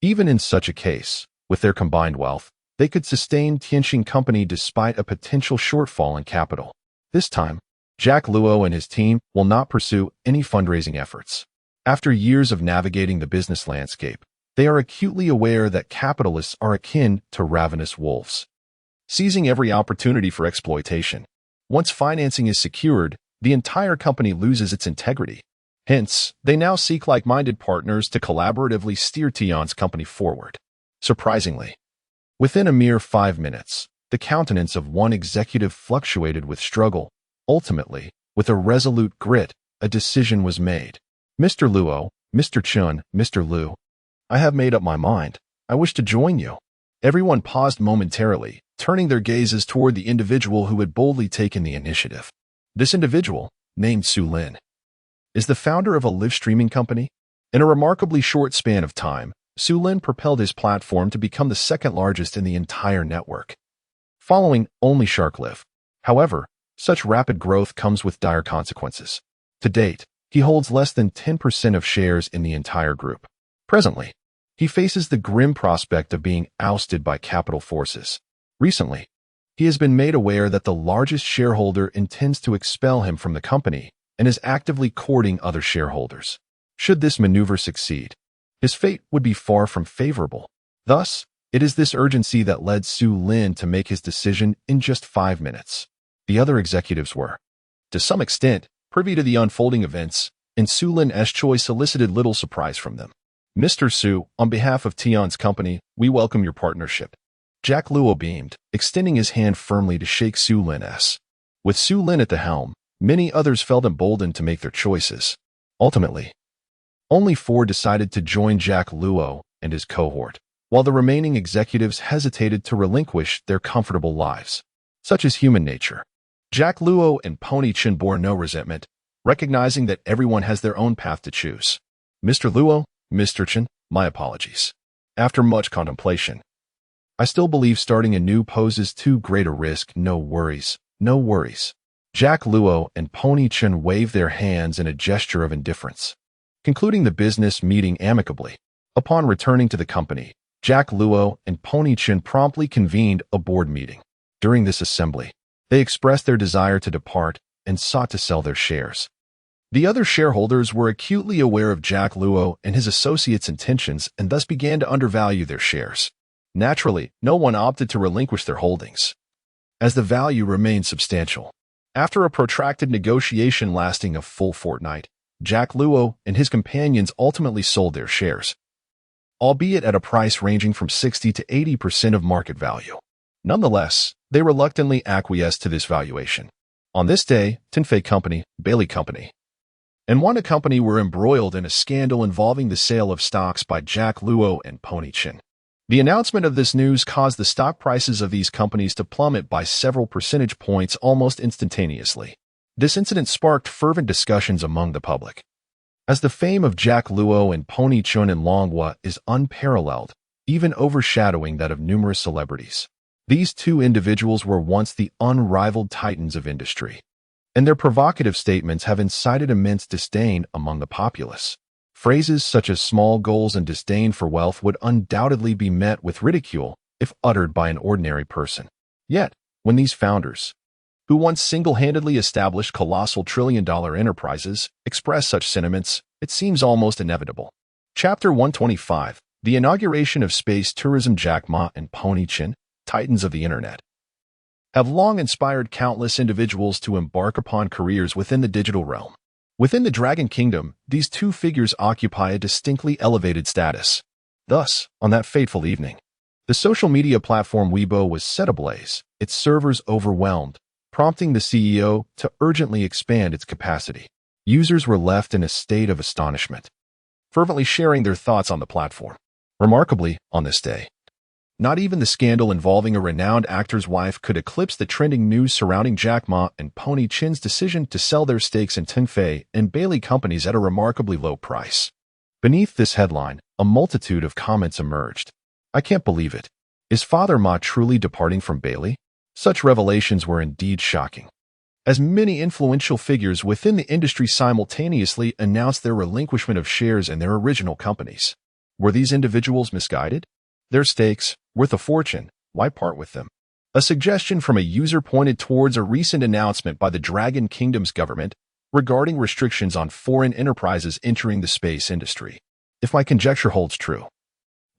Even in such a case, with their combined wealth, they could sustain Tianxin Company despite a potential shortfall in capital. This time, Jack Luo and his team will not pursue any fundraising efforts. After years of navigating the business landscape, they are acutely aware that capitalists are akin to ravenous wolves, seizing every opportunity for exploitation. Once financing is secured, the entire company loses its integrity. Hence, they now seek like-minded partners to collaboratively steer Tian's company forward. Surprisingly, within a mere 5 minutes, the countenance of one executive fluctuated with struggle. Ultimately, with a resolute grit, a decision was made. Mr. Luo, Mr. Chun, Mr. Lu, I have made up my mind. I wish to join you. Everyone paused momentarily, turning their gazes toward the individual who had boldly taken the initiative. This individual, named Su Lin, is the founder of a live streaming company. In a remarkably short span of time, Su Lin propelled his platform to become the second largest in the entire network, following only SharkLive. However, such rapid growth comes with dire consequences. To date, he holds less than 10% of shares in the entire group. Presently, he faces the grim prospect of being ousted by capital forces. Recently, he has been made aware that the largest shareholder intends to expel him from the company and is actively courting other shareholders. Should this maneuver succeed, his fate would be far from favorable. Thus, it is this urgency that led Su Lin to make his decision in just 5 minutes. The other executives were, to some extent, privy to the unfolding events, and Su Lin's choice elicited little surprise from them. Mr. Su, on behalf of Tion's company, we welcome your partnership. Jack Luo beamed, extending his hand firmly to shake Su Lin's. With Su Lin at the helm, many others felt emboldened to make their choices. Ultimately, only 4 decided to join Jack Luo and his cohort, while the remaining executives hesitated to relinquish their comfortable lives. Such is human nature. Jack Luo and Pony Chin bore no resentment, recognizing that everyone has their own path to choose. Mr. Luo, Mr. Chin, my apologies. After much contemplation, I still believe starting anew poses too great a risk. No worries, no worries. Jack Luo and Pony Chin waved their hands in a gesture of indifference, concluding the business meeting amicably. Upon returning to the company, Jack Luo and Pony Chin promptly convened a board meeting. During this assembly, they expressed their desire to depart and sought to sell their shares. The other shareholders were acutely aware of Jack Luo and his associates' intentions and thus began to undervalue their shares. Naturally, no one opted to relinquish their holdings, as the value remained substantial. After a protracted negotiation lasting a full fortnight, Jack Luo and his companions ultimately sold their shares, albeit at a price ranging from 60 to 80% of market value. Nonetheless, they reluctantly acquiesced to this valuation. On this day, Tinfei Company, Bailey Company, and Wanda Company were embroiled in a scandal involving the sale of stocks by Jack Luo and Pony Chin. The announcement of this news caused the stock prices of these companies to plummet by several percentage points almost instantaneously. This incident sparked fervent discussions among the public, as the fame of Jack Luo and Pony Chin in manhwa is unparalleled, even overshadowing that of numerous celebrities. These 2 individuals were once the unrivaled titans of industry, and their provocative statements have incited immense disdain among the populace. Phrases such as small goals and disdain for wealth would undoubtedly be met with ridicule if uttered by an ordinary person. Yet, when these founders, who once single-handedly established colossal trillion-dollar enterprises, express such sentiments, it seems almost inevitable. Chapter 125, The Inauguration of Space Tourism. Jack Ma and Pony Chin, titans of the internet, have long inspired countless individuals to embark upon careers within the digital realm. Within the Dragon Kingdom, these 2 figures occupy a distinctly elevated status. Thus, on that fateful evening, the social media platform Weibo was set ablaze, its servers overwhelmed, prompting the CEO to urgently expand its capacity. Users were left in a state of astonishment, fervently sharing their thoughts on the platform. Remarkably, on this day, not even the scandal involving a renowned actor's wife could eclipse the trending news surrounding Jack Ma and Pony Chin's decision to sell their stakes in Tinfei and Bailey companies at a remarkably low price. Beneath this headline, a multitude of comments emerged. I can't believe it. Is Father Ma truly departing from Bailey? Such revelations were indeed shocking, as many influential figures within the industry simultaneously announced their relinquishment of shares in their original companies. Were these individuals misguided? Their stakes, worth a fortune, why part with them? A suggestion from a user pointed towards a recent announcement by the Dragon Kingdom's government regarding restrictions on foreign enterprises entering the space industry. If my conjecture holds true,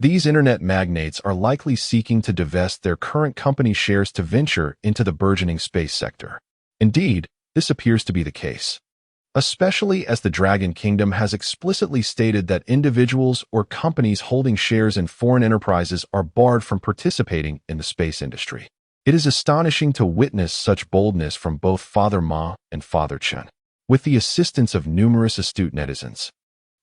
these internet magnates are likely seeking to divest their current company shares to venture into the burgeoning space sector. Indeed, this appears to be the case, especially as the Dragon Kingdom has explicitly stated that individuals or companies holding shares in foreign enterprises are barred from participating in the space industry. It is astonishing to witness such boldness from both Father Ma and Father Chen. With the assistance of numerous astute netizens,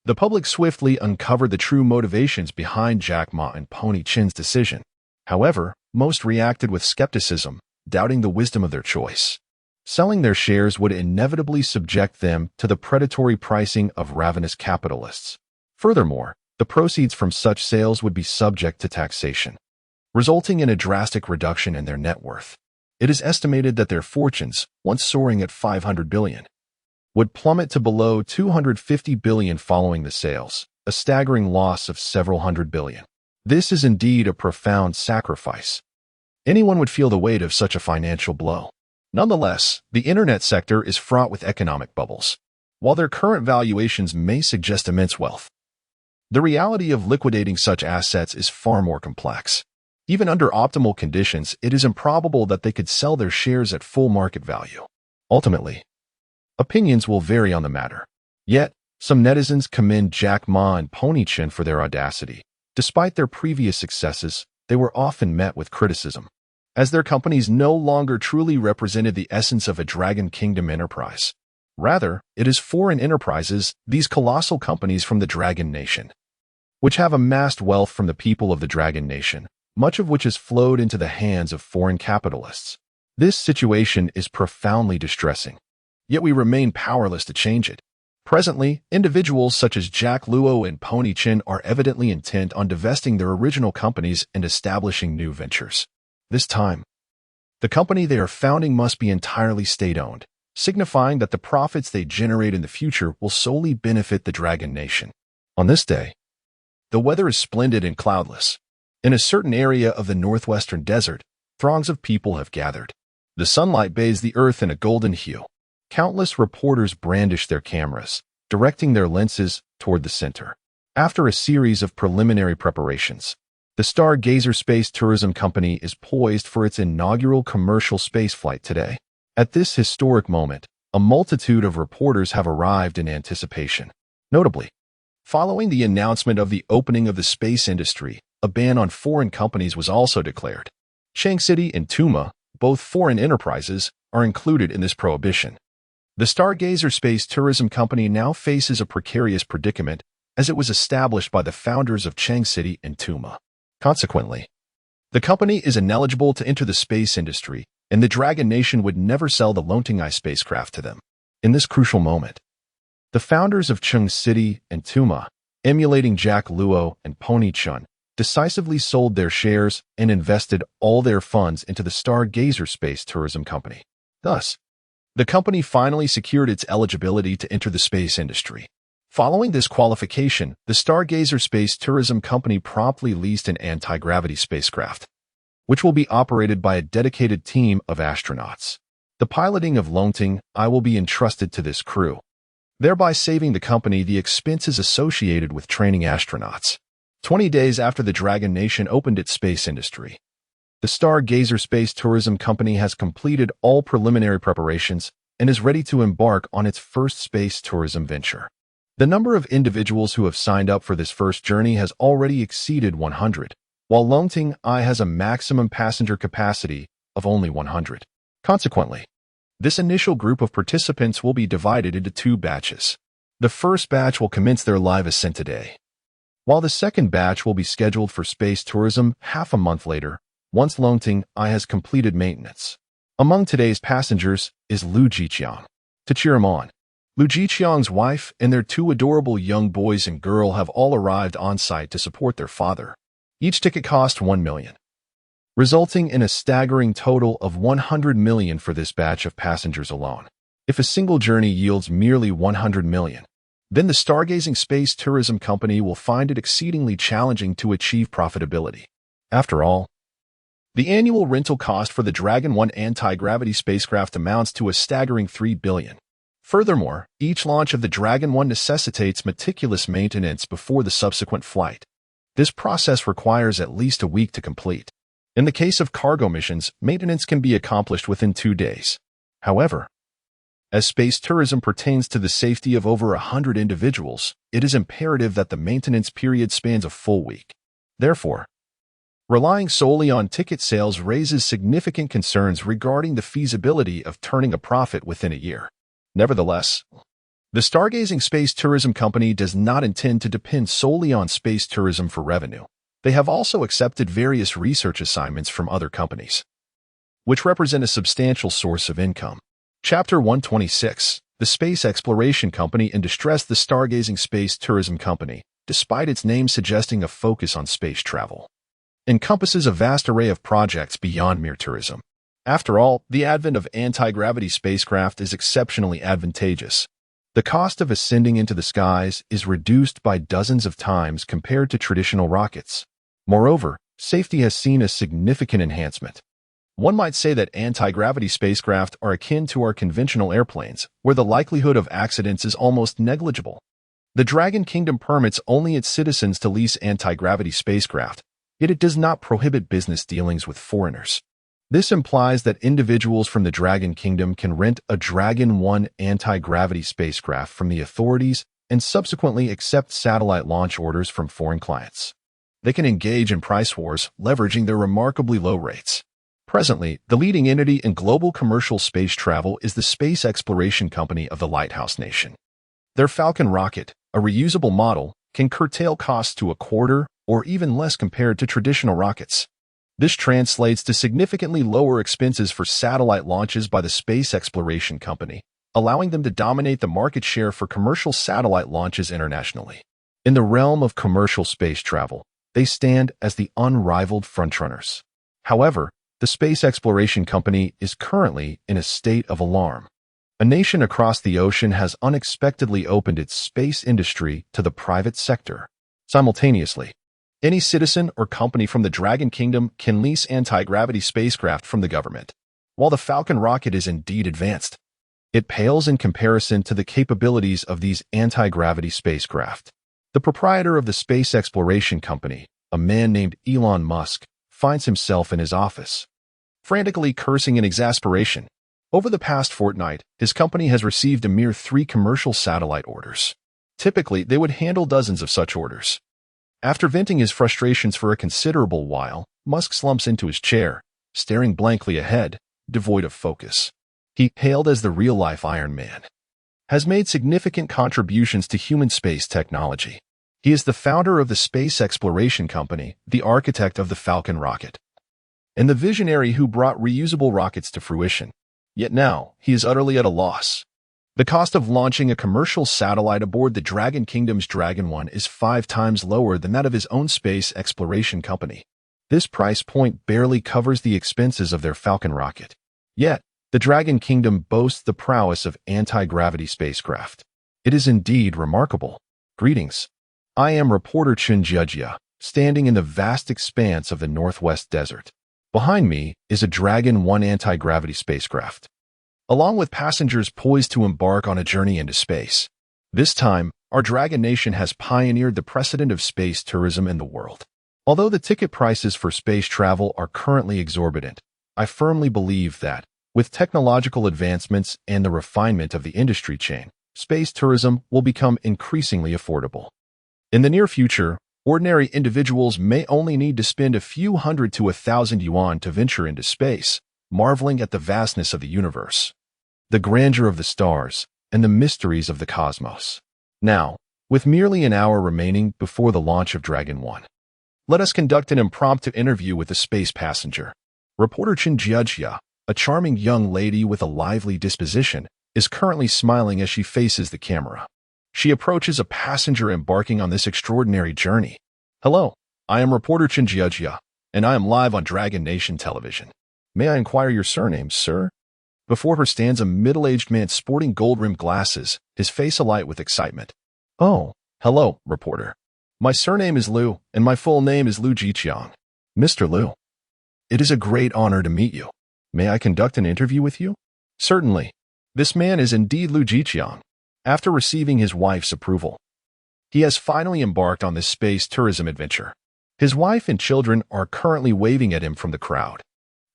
the public swiftly uncovered the true motivations behind Jack Ma and Pony Chin's decision. However, most reacted with skepticism, doubting the wisdom of their choice. Selling their shares would inevitably subject them to the predatory pricing of ravenous capitalists. Furthermore, the proceeds from such sales would be subject to taxation, resulting in a drastic reduction in their net worth. It is estimated that their fortunes, once soaring at 500 billion, would plummet to below 250 billion following the sales, a staggering loss of several hundred billion. This is indeed a profound sacrifice. Anyone would feel the weight of such a financial blow. Nonetheless, the internet sector is fraught with economic bubbles. While their current valuations may suggest immense wealth, The reality of liquidating such assets is far more complex. Even under optimal conditions, it is improbable that they could sell their shares at full market value. Ultimately, opinions will vary on the matter. Yet, some netizens commend Jack Ma and Pony-chan for their audacity. Despite their previous successes, they were often met with criticism, as their companies no longer truly represented the essence of a Dragon Kingdom enterprise. Rather, it is foreign enterprises, these colossal companies from the Dragon Nation, which have amassed wealth from the people of the Dragon Nation, much of which has flowed into the hands of foreign capitalists. This situation is profoundly distressing, yet we remain powerless to change it. Presently, individuals such as Jack Luo and Pony-chan are evidently intent on divesting their original companies and establishing new ventures. This time, the company they are founding must be entirely state-owned, signifying that the profits they generate in the future will solely benefit the Dragon Nation. On this day, the weather is splendid and cloudless. In a certain area of the northwestern desert, throngs of people have gathered. The sunlight bathes the earth in a golden hue. Countless reporters brandish their cameras, directing their lenses toward the center. After a series of preliminary preparations, the Stargazer Space Tourism Company is poised for its inaugural commercial spaceflight today. At this historic moment, a multitude of reporters have arrived in anticipation. Notably, following the announcement of the opening of the space industry, a ban on foreign companies was also declared. Chang City and Tuma, both foreign enterprises, are included in this prohibition. The Stargazer Space Tourism Company now faces a precarious predicament as it was established by the founders of Chang City and Tuma. Consequently, the company is ineligible to enter the space industry, and the Dragon Nation would never sell the Lontingai spacecraft to them. In this crucial moment, the founders of Chang City and Tuma, emulating Jack Luo and Pony-chan, decisively sold their shares and invested all their funds into the Stargazer Space Tourism Company. Thus, the company finally secured its eligibility to enter the space industry. Following this qualification, the Stargazer Space Tourism Company promptly leased an anti-gravity spacecraft, which will be operated by a dedicated team of astronauts. The piloting of Lontingai will be entrusted to this crew, thereby saving the company the expenses associated with training astronauts. 20 days after the Dragon Nation opened its space industry, the Stargazer Space Tourism Company has completed all preliminary preparations and is ready to embark on its first space tourism venture. The number of individuals who have signed up for this first journey has already exceeded 100, while Lontingai has a maximum passenger capacity of only 100. Consequently, this initial group of participants will be divided into two batches. The first batch will commence their live ascent today, while the second batch will be scheduled for space tourism half a month later, once Lontingai has completed maintenance. Among today's passengers is Lu Jiqiang. To cheer him on, Lu Jiqiang's wife and their two adorable young boys and girl have all arrived on site to support their father. Each ticket cost 1 million, resulting in a staggering total of 100 million for this batch of passengers alone. If a single journey yields merely 100 million, then the Stargazing Space Tourism Company will find it exceedingly challenging to achieve profitability. After all, the annual rental cost for the Dragon 1 anti-gravity spacecraft amounts to a staggering 3 billion. Furthermore, each launch of the Dragon 1 necessitates meticulous maintenance before the subsequent flight. This process requires at least a week to complete. In the case of cargo missions, maintenance can be accomplished within 2 days. However, as space tourism pertains to the safety of over 100 individuals, it is imperative that the maintenance period spans a full week. Therefore, relying solely on ticket sales raises significant concerns regarding the feasibility of turning a profit within a year. Nevertheless, the Stargazing Space Tourism Company does not intend to depend solely on space tourism for revenue. They have also accepted various research assignments from other companies, which represent a substantial source of income. Chapter 126, The Space Exploration Company in Distress. The Stargazing Space Tourism Company, despite its name suggesting a focus on space travel, encompasses a vast array of projects beyond mere tourism. After all, the advent of anti-gravity spacecraft is exceptionally advantageous. The cost of ascending into the skies is reduced by dozens of times compared to traditional rockets. Moreover, safety has seen a significant enhancement. One might say that anti-gravity spacecraft are akin to our conventional airplanes, where the likelihood of accidents is almost negligible. The Dragon Kingdom permits only its citizens to lease anti-gravity spacecraft, yet it does not prohibit business dealings with foreigners. This implies that individuals from the Dragon Kingdom can rent a Dragon 1 anti-gravity spacecraft from the authorities and subsequently accept satellite launch orders from foreign clients. They can engage in price wars, leveraging their remarkably low rates. Presently, the leading entity in global commercial space travel is the space exploration company of the Lighthouse Nation. Their Falcon rocket, a reusable model, can curtail costs to a quarter or even less compared to traditional rockets. This translates to significantly lower expenses for satellite launches by the space exploration company, allowing them to dominate the market share for commercial satellite launches internationally. In the realm of commercial space travel, they stand as the unrivaled frontrunners. However, the space exploration company is currently in a state of alarm. A nation across the ocean has unexpectedly opened its space industry to the private sector. Simultaneously, any citizen or company from the Dragon Kingdom can lease anti-gravity spacecraft from the government. While the Falcon rocket is indeed advanced, it pales in comparison to the capabilities of these anti-gravity spacecraft. The proprietor of the space exploration company, a man named Elon Musk, finds himself in his office, frantically cursing in exasperation. Over the past fortnight, his company has received a mere 3 commercial satellite orders. Typically, they would handle dozens of such orders. After venting his frustrations for a considerable while, Musk slumps into his chair, staring blankly ahead, devoid of focus. He, hailed as the real-life Iron Man, has made significant contributions to human space technology. He is the founder of the space exploration company, the architect of the Falcon rocket, and the visionary who brought reusable rockets to fruition. Yet now, he is utterly at a loss. The cost of launching a commercial satellite aboard the Dragon Kingdom's Dragon 1 is 5 times lower than that of his own space exploration company. This price point barely covers the expenses of their Falcon rocket. Yet, the Dragon Kingdom boasts the prowess of anti-gravity spacecraft. It is indeed remarkable. Greetings. I am reporter Chen Jiejia, standing in the vast expanse of the Northwest Desert. Behind me is a Dragon 1 anti-gravity spacecraft, along with passengers poised to embark on a journey into space. This time, our Dragon Nation has pioneered the precedent of space tourism in the world. Although the ticket prices for space travel are currently exorbitant, I firmly believe that, with technological advancements and the refinement of the industry chain, space tourism will become increasingly affordable. In the near future, ordinary individuals may only need to spend a few hundred to 1,000 yuan to venture into space, marveling at the vastness of the universe, the grandeur of the stars, and the mysteries of the cosmos. Now, with merely an hour remaining before the launch of Dragon 1, let us conduct an impromptu interview with a space passenger. Reporter Chen Jiejia, a charming young lady with a lively disposition, is currently smiling as she faces the camera. She approaches a passenger embarking on this extraordinary journey. Hello, I am reporter Chen Jiejia, and I am live on Dragon Nation television. May I inquire your surname, sir? Before her stands a middle-aged man sporting gold-rimmed glasses, his face alight with excitement. Oh, hello, reporter. My surname is Liu, and my full name is Liu Jiqiang. Mr. Liu, it is a great honor to meet you. May I conduct an interview with you? Certainly. This man is indeed Liu Jiqiang. After receiving his wife's approval, he has finally embarked on this space tourism adventure. His wife and children are currently waving at him from the crowd.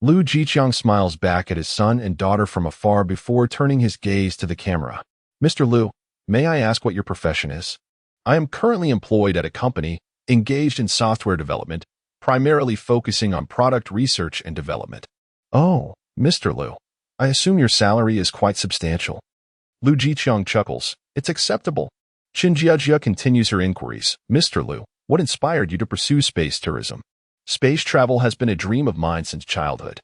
Liu Jiqiang smiles back at his son and daughter from afar before turning his gaze to the camera. Mr. Liu, may I ask what your profession is? I am currently employed at a company engaged in software development, primarily focusing on product research and development. Oh, Mr. Liu, I assume your salary is quite substantial. Liu Jiqiang chuckles. It's acceptable. Chen Jiejia continues her inquiries. Mr. Liu, what inspired you to pursue space tourism? Space travel has been a dream of mine since childhood.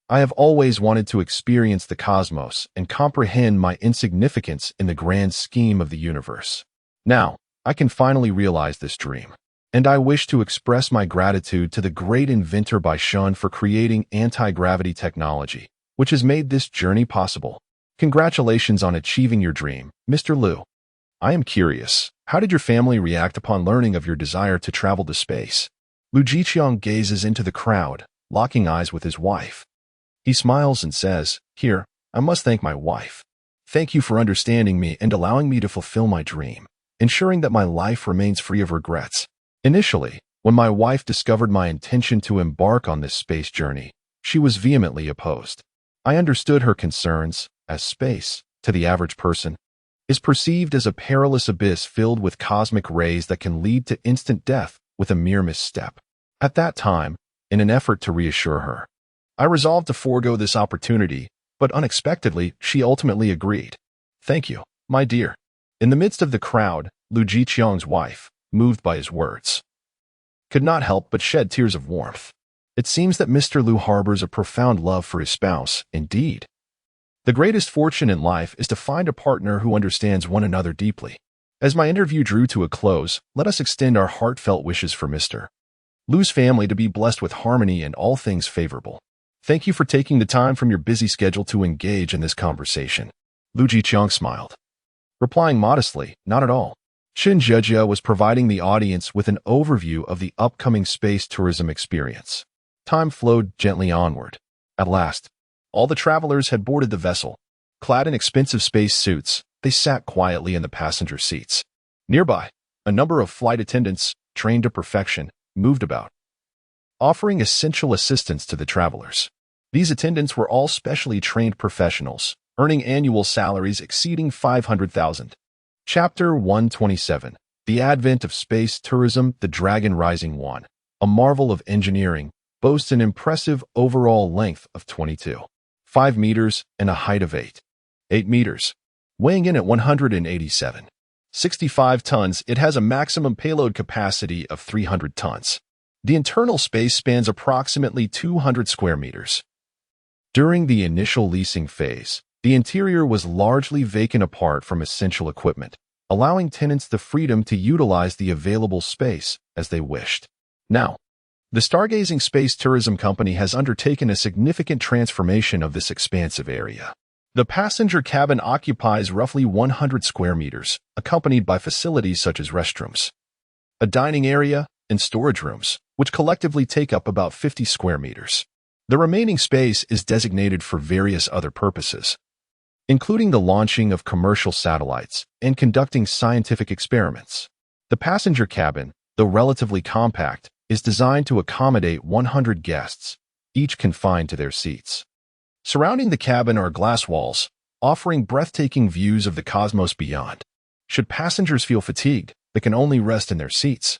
I have always wanted to experience the cosmos and comprehend my insignificance in the grand scheme of the universe. Now, I can finally realize this dream, and I wish to express my gratitude to the great inventor Baishun for creating anti-gravity technology, which has made this journey possible. Congratulations on achieving your dream, Mr. Liu. I am curious, how did your family react upon learning of your desire to travel to space? Liu Jiqiang gazes into the crowd, locking eyes with his wife. He smiles and says, Here, I must thank my wife. Thank you for understanding me and allowing me to fulfill my dream. ensuring that my life remains free of regrets. Initially, when my wife discovered my intention to embark on this space journey, she was vehemently opposed. I understood her concerns, as space, to the average person, is perceived as a perilous abyss filled with cosmic rays that can lead to instant death with a mere misstep. At that time, in an effort to reassure her, I resolved to forego this opportunity, but unexpectedly, she ultimately agreed. "Thank you, my dear." In the midst of the crowd, Lu Jiqiang's wife, moved by his words, could not help but shed tears of warmth. It seems that Mr. Lu harbors a profound love for his spouse, indeed. The greatest fortune in life is to find a partner who understands one another deeply. As my interview drew to a close, let us extend our heartfelt wishes for Mr. Lu's family to be blessed with harmony and all things favorable. Thank you for taking the time from your busy schedule to engage in this conversation. Lu Jiqiang smiled, replying modestly, "Not at all." Shin Zhejia was providing the audience with an overview of the upcoming space tourism experience. Time flowed gently onward. At last, all the travelers had boarded the vessel. Clad in expensive space suits, they sat quietly in the passenger seats. Nearby, a number of flight attendants, trained to perfection, moved about, offering essential assistance to the travelers. These attendants were all specially trained professionals, earning annual salaries exceeding 500,000. Chapter 127. The Advent of Space Tourism. The Dragon Rising 1, a marvel of engineering, boasts an impressive overall length of 22.5 meters and a height of 8 meters. Weighing in at 187.65 tons, it has a maximum payload capacity of 300 tons. The internal space spans approximately 200 square meters. During the initial leasing phase, the interior was largely vacant apart from essential equipment, allowing tenants the freedom to utilize the available space as they wished. Now, the Stargazing Space Tourism Company has undertaken a significant transformation of this expansive area. The passenger cabin occupies roughly 100 square meters, accompanied by facilities such as restrooms, a dining area, and storage rooms, which collectively take up about 50 square meters. The remaining space is designated for various other purposes, including the launching of commercial satellites and conducting scientific experiments. The passenger cabin, though relatively compact, is designed to accommodate 100 guests, each confined to their seats. Surrounding the cabin are glass walls, offering breathtaking views of the cosmos beyond. Should passengers feel fatigued, they can only rest in their seats,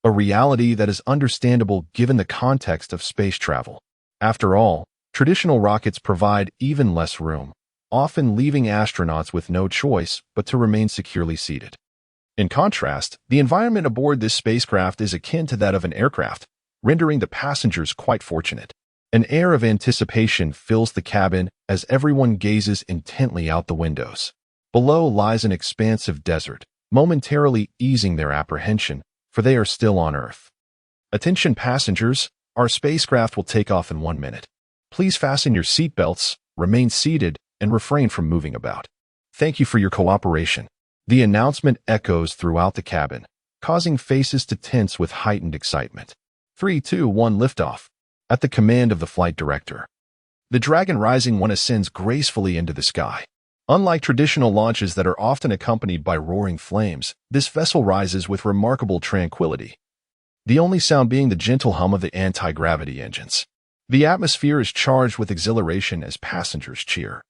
a reality that is understandable given the context of space travel. After all, traditional rockets provide even less room, often leaving astronauts with no choice but to remain securely seated. In contrast, the environment aboard this spacecraft is akin to that of an aircraft, rendering the passengers quite fortunate. An air of anticipation fills the cabin as everyone gazes intently out the windows. Below lies an expansive desert, momentarily easing their apprehension, for they are still on Earth. Attention passengers, our spacecraft will take off in 1 minute. Please fasten your seatbelts, remain seated, and refrain from moving about. Thank you for your cooperation. The announcement echoes throughout the cabin, causing faces to tense with heightened excitement. 3, 2, 1 liftoff. At the command of the flight director, the Dragon Rising 1 ascends gracefully into the sky. Unlike traditional launches that are often accompanied by roaring flames, this vessel rises with remarkable tranquility, the only sound being the gentle hum of the anti-gravity engines. The atmosphere is charged with exhilaration as passengers cheer,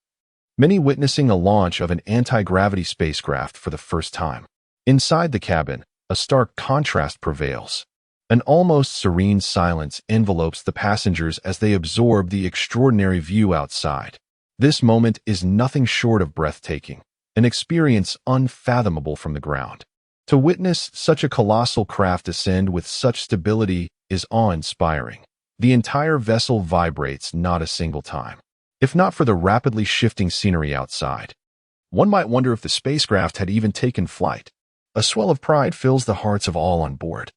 many witnessing a launch of an anti-gravity spacecraft for the first time. Inside the cabin, a stark contrast prevails. An almost serene silence envelopes the passengers as they absorb the extraordinary view outside. This moment is nothing short of breathtaking, an experience unfathomable from the ground. To witness such a colossal craft ascend with such stability is awe-inspiring. The entire vessel vibrates not a single time. If not for the rapidly shifting scenery outside, one might wonder if the spacecraft had even taken flight. A swell of pride fills the hearts of all on board.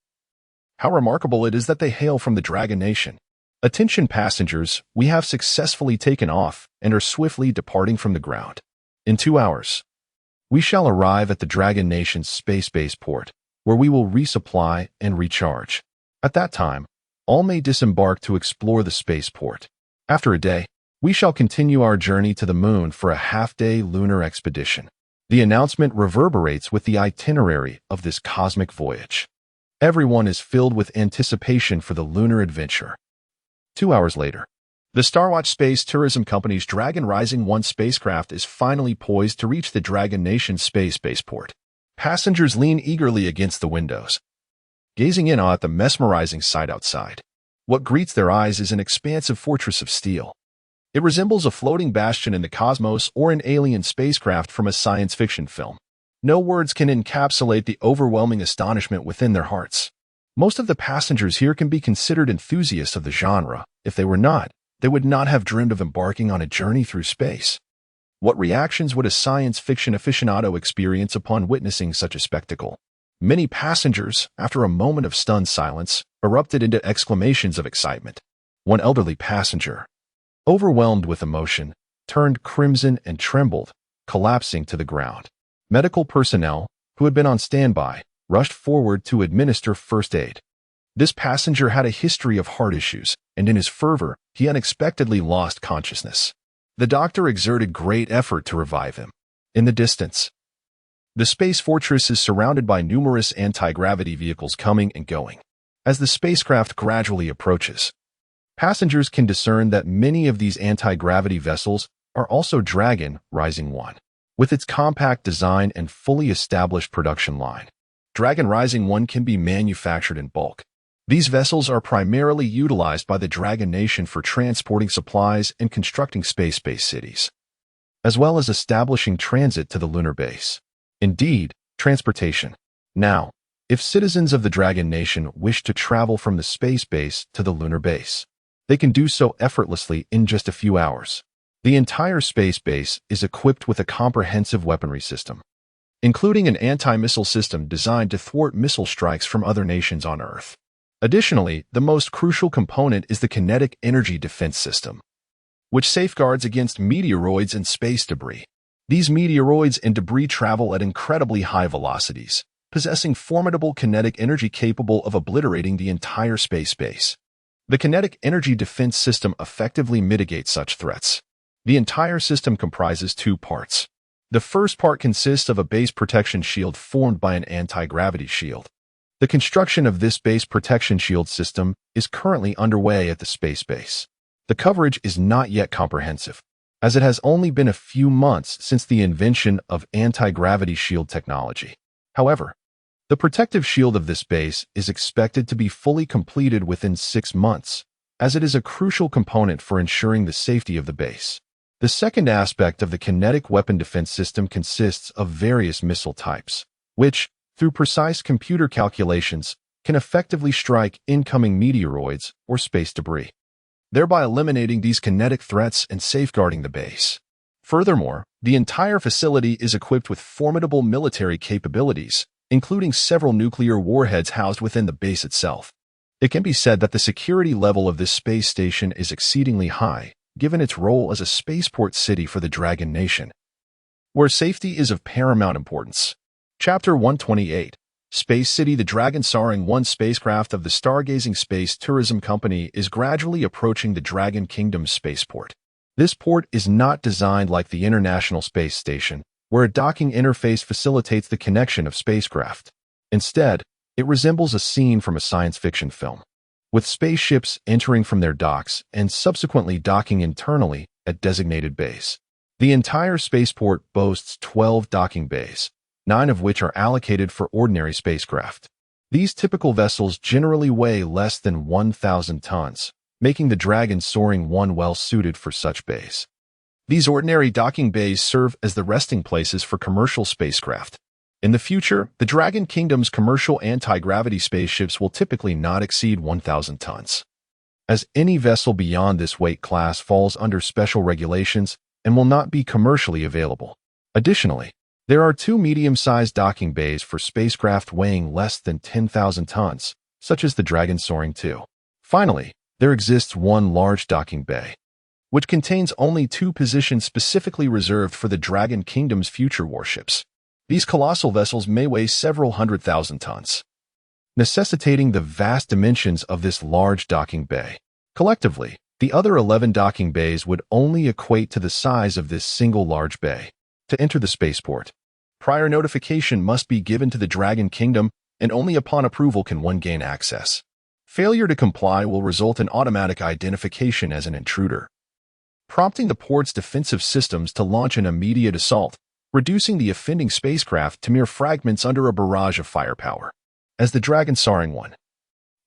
How remarkable it is that they hail from the Dragon Nation. Attention passengers, we have successfully taken off and are swiftly departing from the ground. In 2 hours, we shall arrive at the Dragon Nation's space-based port, where we will resupply and recharge. At that time, all may disembark to explore the spaceport. After a day, we shall continue our journey to the moon for a half-day lunar expedition. The announcement reverberates with the itinerary of this cosmic voyage. Everyone is filled with anticipation for the lunar adventure. 2 hours later, the Starwatch Space Tourism Company's Dragon Rising 1 spacecraft is finally poised to reach the Dragon Nation spaceport. Passengers lean eagerly against the windows, gazing in awe at the mesmerizing sight outside. What greets their eyes is an expansive fortress of steel. It resembles a floating bastion in the cosmos or an alien spacecraft from a science fiction film. No words can encapsulate the overwhelming astonishment within their hearts. Most of the passengers here can be considered enthusiasts of the genre. If they were not, they would not have dreamed of embarking on a journey through space. What reactions would a science fiction aficionado experience upon witnessing such a spectacle? Many passengers, after a moment of stunned silence, erupted into exclamations of excitement. One elderly passenger, overwhelmed with emotion, turned crimson and trembled, collapsing to the ground. Medical personnel, who had been on standby, rushed forward to administer first aid. This passenger had a history of heart issues, and in his fervor, he unexpectedly lost consciousness. The doctor exerted great effort to revive him. In the distance, the space fortress is surrounded by numerous anti-gravity vehicles coming and going. As the spacecraft gradually approaches, passengers can discern that many of these anti-gravity vessels are also Dragon Rising 1. With its compact design and fully established production line, Dragon Rising 1 can be manufactured in bulk. These vessels are primarily utilized by the Dragon Nation for transporting supplies and constructing space-based cities, as well as establishing transit to the lunar base. Indeed, transportation. Now, if citizens of the Dragon Nation wish to travel from the space base to the lunar base, they can do so effortlessly in just a few hours. The entire space base is equipped with a comprehensive weaponry system, including an anti-missile system designed to thwart missile strikes from other nations on Earth. Additionally, the most crucial component is the kinetic energy defense system, which safeguards against meteoroids and space debris. These meteoroids and debris travel at incredibly high velocities, possessing formidable kinetic energy capable of obliterating the entire space base. The kinetic energy defense system effectively mitigates such threats. The entire system comprises 2 parts. The first part consists of a base protection shield formed by an anti-gravity shield. The construction of this base protection shield system is currently underway at the space base. The coverage is not yet comprehensive, as it has only been a few months since the invention of anti-gravity shield technology. However, the protective shield of this base is expected to be fully completed within 6 months, as it is a crucial component for ensuring the safety of the base. The second aspect of the kinetic weapon defense system consists of various missile types, which, through precise computer calculations, can effectively strike incoming meteoroids or space debris, thereby eliminating these kinetic threats and safeguarding the base. Furthermore, the entire facility is equipped with formidable military capabilities, including several nuclear warheads housed within the base itself. It can be said that the security level of this space station is exceedingly high, given its role as a spaceport city for the Dragon Nation, where safety is of paramount importance. Chapter 128. Space City. The Dragon Rising 1 spacecraft of the Stargazing Space Tourism Company is gradually approaching the Dragon Kingdom's spaceport. This port is not designed like the International Space Station, where a docking interface facilitates the connection of spacecraft. Instead, it resembles a scene from a science fiction film, with spaceships entering from their docks and subsequently docking internally at designated bays. The entire spaceport boasts 12 docking bays, 9 of which are allocated for ordinary spacecraft. These typical vessels generally weigh less than 1,000 tons, making the Dragon Soaring 1 well suited for such bays. These ordinary docking bays serve as the resting places for commercial spacecraft. In the future, the Dragon Kingdom's commercial anti-gravity spaceships will typically not exceed 1,000 tons, as any vessel beyond this weight class falls under special regulations and will not be commercially available. Additionally, there are 2 medium-sized docking bays for spacecraft weighing less than 10,000 tons, such as the Dragon Soaring 2. Finally, there exists 1 large docking bay, which contains only 2 positions specifically reserved for the Dragon Kingdom's future warships. These colossal vessels may weigh several 100,000 tons, necessitating the vast dimensions of this large docking bay. Collectively, the other 11 docking bays would only equate to the size of this single large bay. To enter the spaceport, Prior notification must be given to the Dragon Kingdom, and only upon approval can one gain access. Failure to comply will result in automatic identification as an intruder, prompting the port's defensive systems to launch an immediate assault, reducing the offending spacecraft to mere fragments under a barrage of firepower. As the Dragon Soaring 1,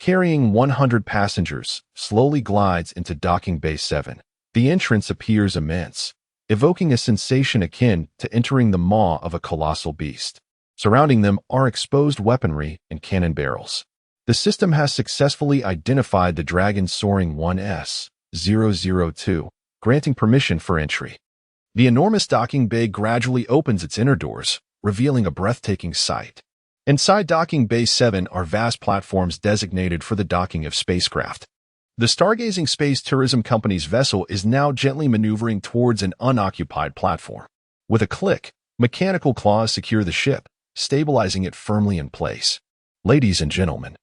carrying 100 passengers, slowly glides into Docking Bay 7, the entrance appears immense, evoking a sensation akin to entering the maw of a colossal beast. Surrounding them are exposed weaponry and cannon barrels. The system has successfully identified the Dragon Soaring 1S-002, granting permission for entry. The enormous docking bay gradually opens its inner doors, revealing a breathtaking sight. Inside Docking Bay 7 are vast platforms designated for the docking of spacecraft. The stargazing space tourism company's vessel is now gently maneuvering towards an unoccupied platform. With a click, mechanical claws secure the ship, stabilizing it firmly in place. Ladies and gentlemen,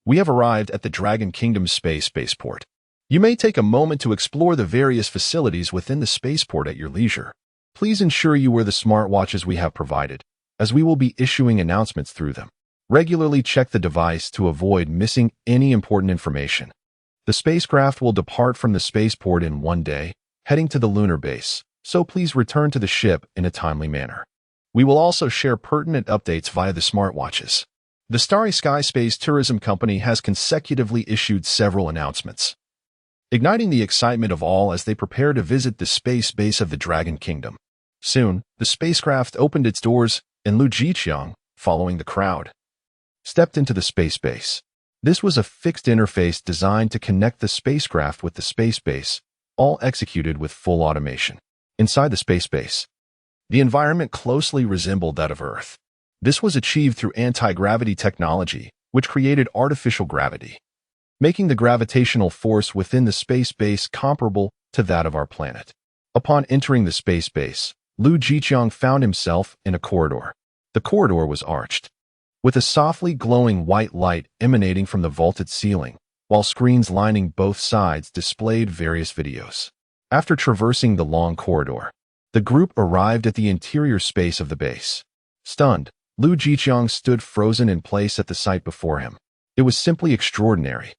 we have arrived at the Dragon Kingdom spaceport. You may take a moment to explore the various facilities within the spaceport at your leisure. Please ensure you wear the smartwatches we have provided, as we will be issuing announcements through them. Regularly check the device to avoid missing any important information. The spacecraft will depart from the spaceport in 1 day, heading to the lunar base, so please return to the ship in a timely manner. We will also share pertinent updates via the smartwatches. The Starry Sky Space Tourism Company has consecutively issued several announcements, igniting the excitement of all as they prepare to visit the space base of the Dragon Kingdom. Soon, the spacecraft opened its doors, and Lu Jiqiang, following the crowd, stepped into the space base. This was a fixed interface designed to connect the spacecraft with the space base, all executed with full automation. Inside the space base, the environment closely resembled that of Earth. This was achieved through anti-gravity technology, which created artificial gravity, making the gravitational force within the space base comparable to that of our planet. Upon entering the space base, Lu Jiqiang found himself in a corridor. The corridor was arched, with a softly glowing white light emanating from the vaulted ceiling, while screens lining both sides displayed various videos. After traversing the long corridor, the group arrived at the interior space of the base. Stunned, Lu Jiqiang stood frozen in place at the sight before him. It was simply extraordinary.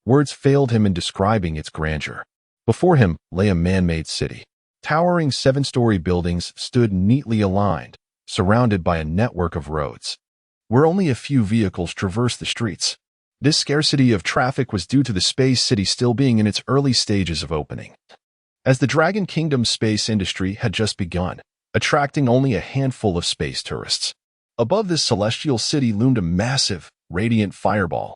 Words failed him in describing its grandeur. Before him lay a man-made city. Towering 7-story buildings stood neatly aligned, surrounded by a network of roads, where only a few vehicles traversed the streets. This scarcity of traffic was due to the space city still being in its early stages of opening, as the Dragon Kingdom space industry had just begun, attracting only a handful of space tourists. Above this celestial city loomed a massive, radiant fireball,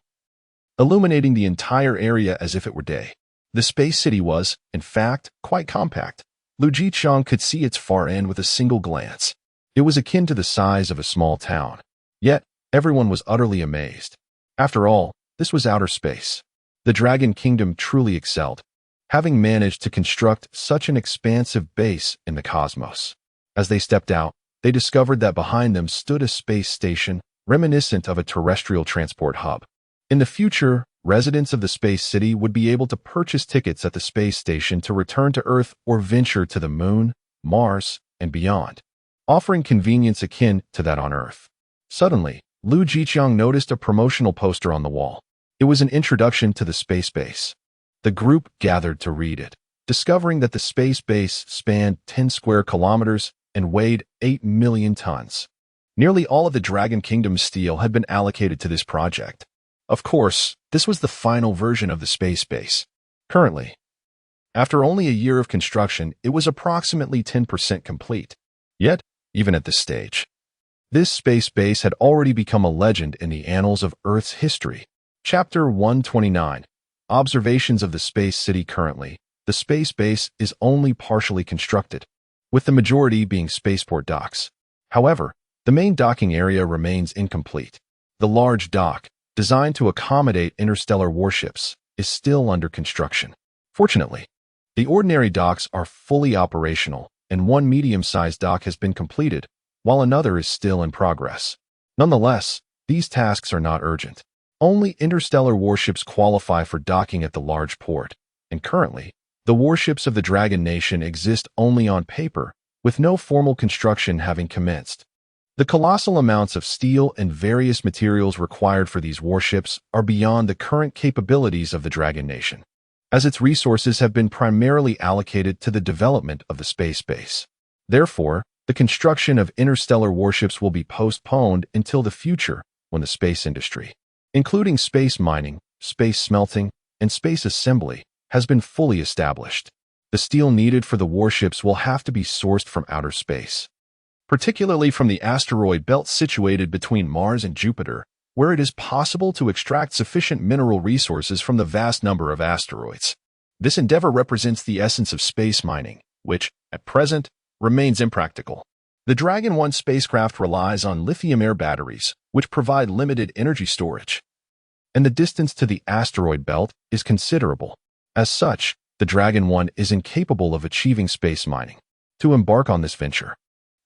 illuminating the entire area as if it were day. The space city was, in fact, quite compact. Lu Jiqiang could see its far end with a single glance. It was akin to the size of a small town. Yet, everyone was utterly amazed. After all, this was outer space. The Dragon Kingdom truly excelled, having managed to construct such an expansive base in the cosmos. As they stepped out, they discovered that behind them stood a space station, reminiscent of a terrestrial transport hub. In the future, residents of the space city would be able to purchase tickets at the space station to return to Earth or venture to the Moon, Mars, and beyond, offering convenience akin to that on Earth. Suddenly, Lu Jiqiang noticed a promotional poster on the wall. It was an introduction to the space base. The group gathered to read it, discovering that the space base spanned 10 square kilometers and weighed 8 million tons. Nearly all of the Dragon Kingdom's steel had been allocated to this project. Of course, this was the final version of the space base. Currently, after only a year of construction, it was approximately 10% complete. Yet, even at this stage, this space base had already become a legend in the annals of Earth's history. Chapter 129. Observations of the Space City. Currently, the space base is only partially constructed, with the majority being spaceport docks. However, the main docking area remains incomplete. The large dock, designed to accommodate interstellar warships, is still under construction. Fortunately, the ordinary docks are fully operational, and one medium-sized dock has been completed, while another is still in progress. Nonetheless, these tasks are not urgent. Only interstellar warships qualify for docking at the large port, and currently, the warships of the Dragon Nation exist only on paper, with no formal construction having commenced. The colossal amounts of steel and various materials required for these warships are beyond the current capabilities of the Dragon Nation, as its resources have been primarily allocated to the development of the space base. Therefore, the construction of interstellar warships will be postponed until the future when the space industry, including space mining, space smelting, and space assembly, has been fully established. The steel needed for the warships will have to be sourced from outer space, particularly from the asteroid belt situated between Mars and Jupiter, where it is possible to extract sufficient mineral resources from the vast number of asteroids. This endeavor represents the essence of space mining, which, at present, remains impractical. The Dragon 1 spacecraft relies on lithium-air batteries, which provide limited energy storage, and the distance to the asteroid belt is considerable. As such, the Dragon 1 is incapable of achieving space mining. To embark on this venture,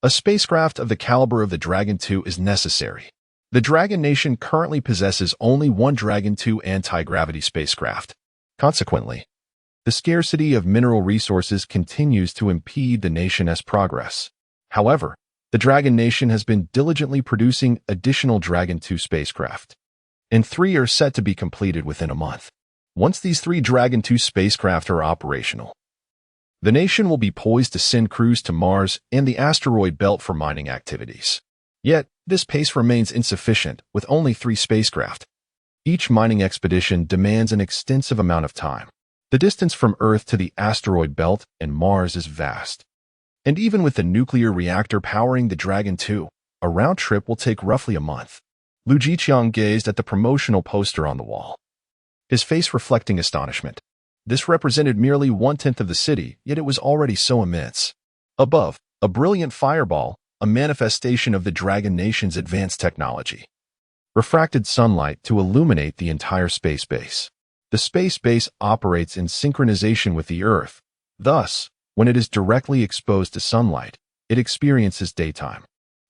a spacecraft of the caliber of the Dragon 2 is necessary. The Dragon Nation currently possesses only one Dragon 2 anti-gravity spacecraft. Consequently, the scarcity of mineral resources continues to impede the nation's progress. However, the Dragon Nation has been diligently producing additional Dragon 2 spacecraft, and 3 are set to be completed within a month. Once these 3 Dragon 2 spacecraft are operational, the nation will be poised to send crews to Mars and the asteroid belt for mining activities. Yet, this pace remains insufficient with only 3 spacecraft. Each mining expedition demands an extensive amount of time. The distance from Earth to the asteroid belt and Mars is vast. And even with the nuclear reactor powering the Dragon 2, a round trip will take roughly a month. Lu Jiqiang gazed at the promotional poster on the wall, his face reflecting astonishment. This represented merely 1/10 of the city, yet it was already so immense. Above, a brilliant fireball, a manifestation of the Dragon Nation's advanced technology, refracted sunlight to illuminate the entire space base. The space base operates in synchronization with the Earth. Thus, when it is directly exposed to sunlight, it experiences daytime.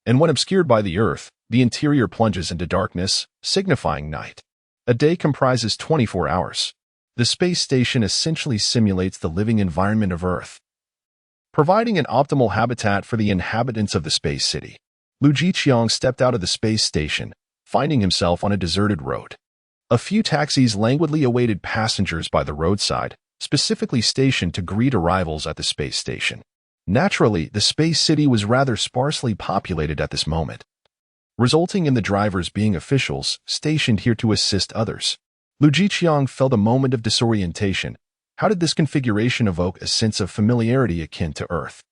And when obscured by the Earth, the interior plunges into darkness, signifying night. A day comprises 24 hours. The space station essentially simulates the living environment of Earth, providing an optimal habitat for the inhabitants of the space city. Lu Jiqiang stepped out of the space station, finding himself on a deserted road. A few taxis languidly awaited passengers by the roadside, specifically stationed to greet arrivals at the space station. Naturally, the space city was rather sparsely populated at this moment, resulting in the drivers being officials stationed here to assist others. Lu Jiqiang felt a moment of disorientation. How did this configuration evoke a sense of familiarity akin to Earth?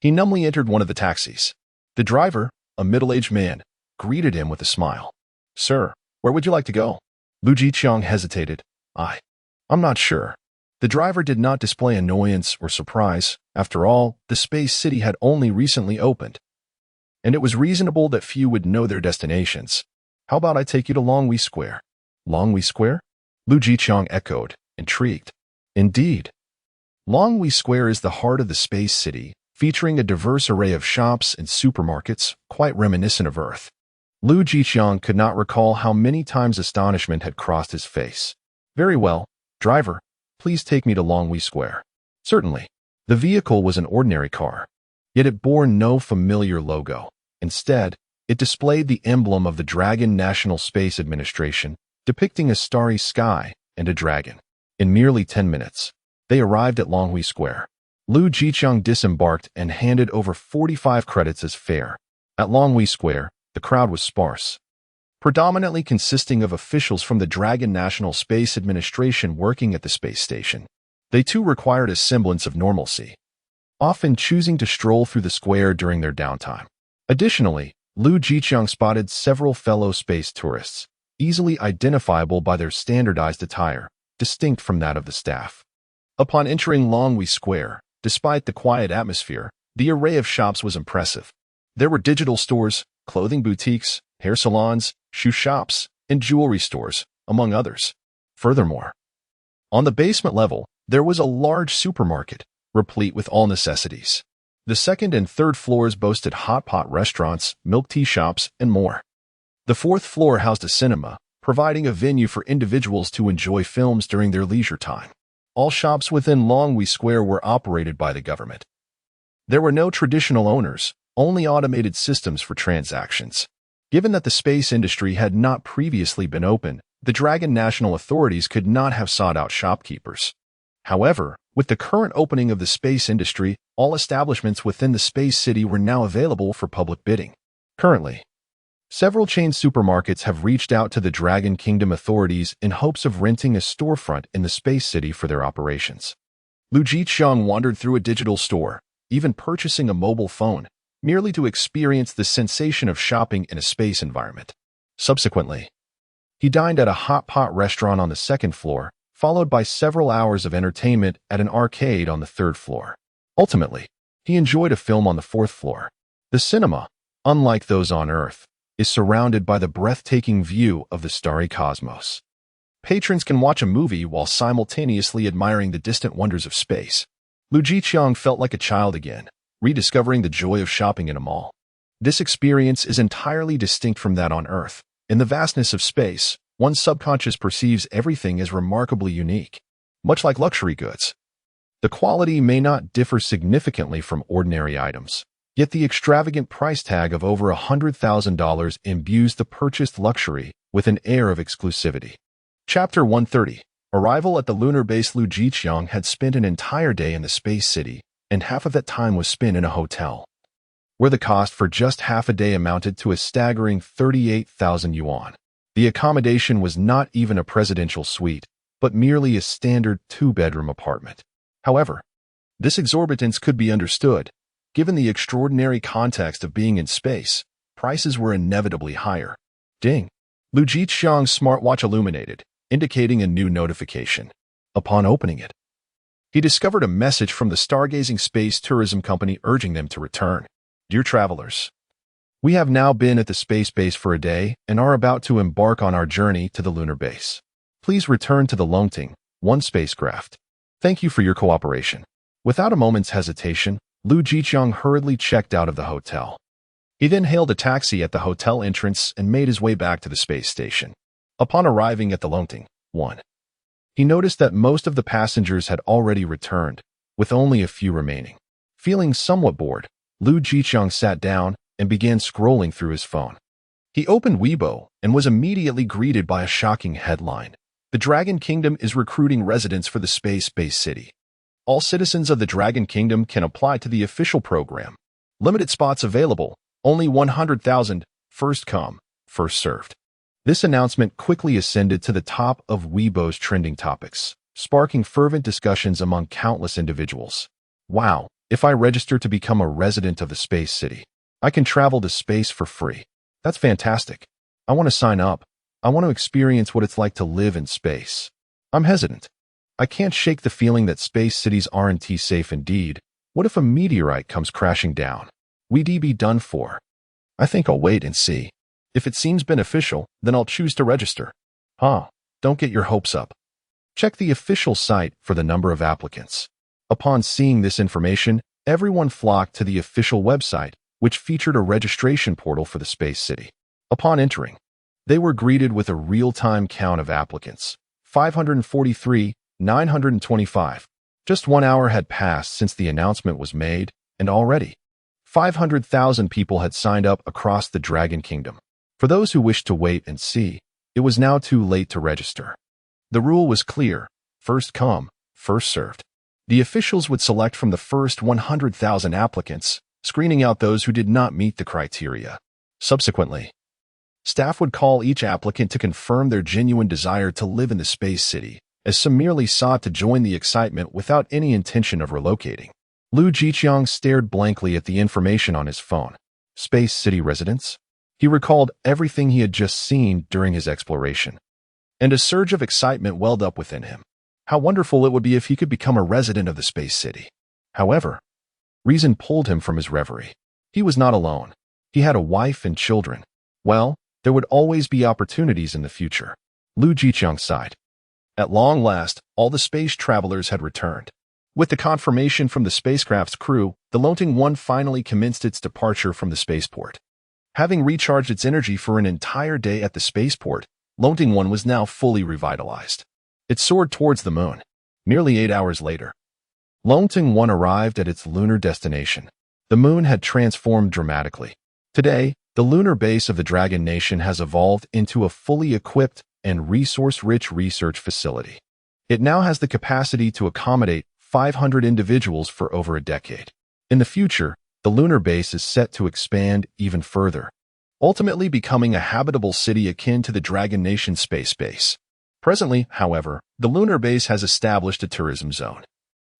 He numbly entered one of the taxis. The driver, a middle-aged man, greeted him with a smile. "Sir, where would you like to go?" Lu Jiqiang hesitated. I'm not sure." The driver did not display annoyance or surprise. After all, the space city had only recently opened, and it was reasonable that few would know their destinations. "How about I take you to Longwy Square?" "Longwy Square?" Lu Jiqiang echoed, intrigued. Indeed. Longwy Square is the heart of the space city, featuring a diverse array of shops and supermarkets, quite reminiscent of Earth. Lu Jiqiang could not recall how many times astonishment had crossed his face. "Very well, driver, please take me to Longwy Square." Certainly. The vehicle was an ordinary car, yet it bore no familiar logo. Instead, it displayed the emblem of the Dragon National Space Administration, depicting a starry sky and a dragon. In merely 10 minutes, they arrived at Longwy Square. Lu Jiqiang disembarked and handed over 45 credits as fare. At Longwy Square, the crowd was sparse, predominantly consisting of officials from the Dragon National Space Administration working at the space station. They too required a semblance of normalcy, often choosing to stroll through the square during their downtime. Additionally, Lu Jiqiang spotted several fellow space tourists, easily identifiable by their standardized attire, distinct from that of the staff. Upon entering Longwy Square, despite the quiet atmosphere, the array of shops was impressive. There were digital stores, clothing boutiques, hair salons, shoe shops, and jewelry stores, among others. Furthermore, on the basement level, there was a large supermarket, replete with all necessities. The second and third floors boasted hot pot restaurants, milk tea shops, and more. The fourth floor housed a cinema, providing a venue for individuals to enjoy films during their leisure time. All shops within Longwy Square were operated by the government. There were no traditional owners, only automated systems for transactions. Given that the space industry had not previously been open, the Dragon national authorities could not have sought out shopkeepers. However, with the current opening of the space industry, all establishments within the space city were now available for public bidding. Currently, several chain supermarkets have reached out to the Dragon Kingdom authorities in hopes of renting a storefront in the space city for their operations. Lu Jiqiang wandered through a digital store, even purchasing a mobile phone, merely to experience the sensation of shopping in a space environment. Subsequently, he dined at a hot pot restaurant on the second floor, followed by several hours of entertainment at an arcade on the third floor. Ultimately, he enjoyed a film on the fourth floor. The cinema, unlike those on Earth, is surrounded by the breathtaking view of the starry cosmos. Patrons can watch a movie while simultaneously admiring the distant wonders of space. Lu Jiqiang felt like a child again, rediscovering the joy of shopping in a mall. This experience is entirely distinct from that on Earth. In the vastness of space, one's subconscious perceives everything as remarkably unique. Much like luxury goods, the quality may not differ significantly from ordinary items, yet the extravagant price tag of over $100,000 imbues the purchased luxury with an air of exclusivity. Chapter 130. Arrival at the lunar base. Lu Jiqiang had spent an entire day in the space city, and half of that time was spent in a hotel, where the cost for just half a day amounted to a staggering 38,000 yuan. The accommodation was not even a presidential suite, but merely a standard two-bedroom apartment. However, this exorbitance could be understood. Given the extraordinary context of being in space, prices were inevitably higher. Ding! Lu Jiqiang's smartwatch illuminated, indicating a new notification. Upon opening it, he discovered a message from the Stargazing Space Tourism Company urging them to return. Dear travelers, we have now been at the space base for a day and are about to embark on our journey to the lunar base. Please return to the Longting 1 spacecraft. Thank you for your cooperation. Without a moment's hesitation, Lu Jiqiang hurriedly checked out of the hotel. He then hailed a taxi at the hotel entrance and made his way back to the space station. Upon arriving at the Longting 1, he noticed that most of the passengers had already returned, with only a few remaining. Feeling somewhat bored, Lu Jiqiang sat down and began scrolling through his phone. He opened Weibo and was immediately greeted by a shocking headline. The Dragon Kingdom is recruiting residents for the space-based city. All citizens of the Dragon Kingdom can apply to the official program. Limited spots available, only 100,000, first come, first served. This announcement quickly ascended to the top of Weibo's trending topics, sparking fervent discussions among countless individuals. Wow, if I register to become a resident of the space city, I can travel to space for free. That's fantastic. I want to sign up. I want to experience what it's like to live in space. I'm hesitant. I can't shake the feeling that space cities aren't safe indeed. What if a meteorite comes crashing down? We'd be done for. I think I'll wait and see. If it seems beneficial, then I'll choose to register. Don't get your hopes up. Check the official site for the number of applicants. Upon seeing this information, everyone flocked to the official website, which featured a registration portal for the space city. Upon entering, they were greeted with a real-time count of applicants. 543, 925. Just 1 hour had passed since the announcement was made, and already 500,000 people had signed up across the Dragon Kingdom. For those who wished to wait and see, it was now too late to register. The rule was clear: first come, first served. The officials would select from the first 100,000 applicants, screening out those who did not meet the criteria. Subsequently, staff would call each applicant to confirm their genuine desire to live in the space city, as some merely sought to join the excitement without any intention of relocating. Lu Jiqiang stared blankly at the information on his phone. Space city residents? He recalled everything he had just seen during his exploration, and a surge of excitement welled up within him. How wonderful it would be if he could become a resident of the space city. However, reason pulled him from his reverie. He was not alone. He had a wife and children. Well, there would always be opportunities in the future. Lu Jiqiang sighed. At long last, all the space travelers had returned. With the confirmation from the spacecraft's crew, the Longting 1 finally commenced its departure from the spaceport. Having recharged its energy for an entire day at the spaceport, Longting 1 was now fully revitalized. It soared towards the moon. Nearly 8 hours later, Longting 1 arrived at its lunar destination. the moon had transformed dramatically. Today, the lunar base of the Dragon Nation has evolved into a fully equipped and resource-rich research facility. It now has the capacity to accommodate 500 individuals for over a decade. In the future, the lunar base is set to expand even further, ultimately becoming a habitable city akin to the Dragon Nation space base. Presently, however, the lunar base has established a tourism zone,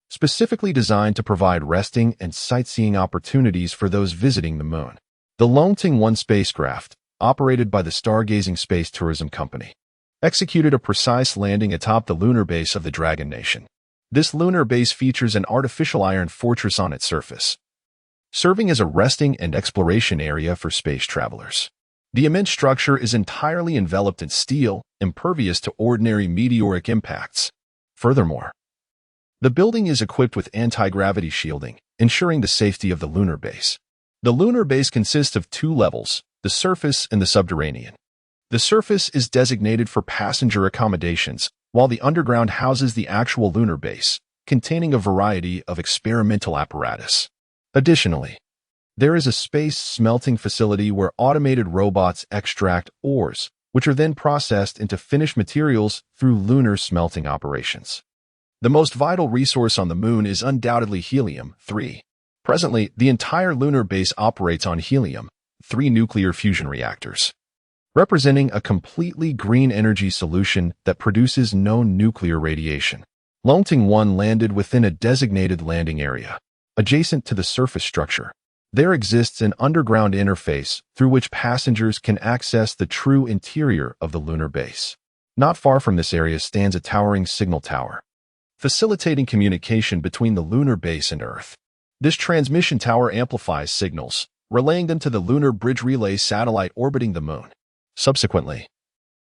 specifically designed to provide resting and sightseeing opportunities for those visiting the moon. The Longting-1 spacecraft, operated by the Stargazing Space Tourism Company, executed a precise landing atop the lunar base of the Dragon Nation. This lunar base features an artificial iron fortress on its surface, serving as a resting and exploration area for space travelers. The immense structure is entirely enveloped in steel, impervious to ordinary meteoric impacts. Furthermore, the building is equipped with anti-gravity shielding, ensuring the safety of the lunar base. The lunar base consists of 2 levels, the surface and the subterranean. The surface is designated for passenger accommodations, while the underground houses the actual lunar base, containing a variety of experimental apparatus. Additionally, there is a space smelting facility where automated robots extract ores, which are then processed into finished materials through lunar smelting operations. The most vital resource on the moon is undoubtedly helium-3. Presently, the entire lunar base operates on helium-3 nuclear fusion reactors, representing a completely green energy solution that produces no nuclear radiation. Longting-1 landed within a designated landing area, adjacent to the surface structure. There exists an underground interface through which passengers can access the true interior of the lunar base. Not far from this area stands a towering signal tower, facilitating communication between the lunar base and Earth. This transmission tower amplifies signals, relaying them to the Lunar Bridge Relay satellite orbiting the moon. Subsequently,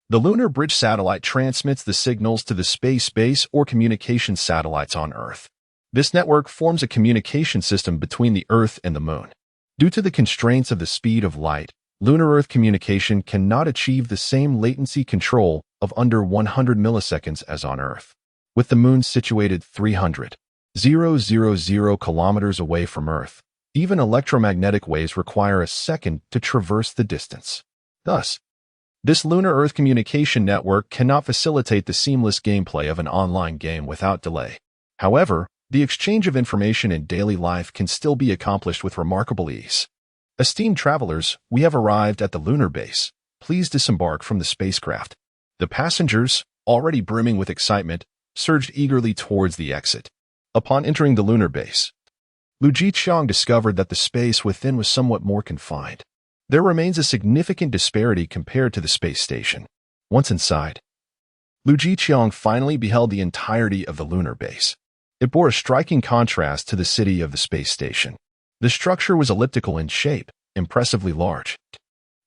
the Lunar Bridge satellite transmits the signals to the space base or communication satellites on Earth. This network forms a communication system between the Earth and the moon. Due to the constraints of the speed of light, lunar-Earth communication cannot achieve the same latency control of under 100 milliseconds as on Earth. With the moon situated 300,000 kilometers away from Earth, even electromagnetic waves require a second to traverse the distance. Thus, this lunar-Earth communication network cannot facilitate the seamless gameplay of an online game without delay. However, the exchange of information in daily life can still be accomplished with remarkable ease. Esteemed travelers, we have arrived at the lunar base. Please disembark from the spacecraft. The passengers, already brimming with excitement, surged eagerly towards the exit. Upon entering the lunar base, Lu Jiqiang discovered that the space within was somewhat more confined. There remains a significant disparity compared to the space station. Once inside, Lu Jiqiang finally beheld the entirety of the lunar base. It bore a striking contrast to the city of the space station. The structure was elliptical in shape, impressively large,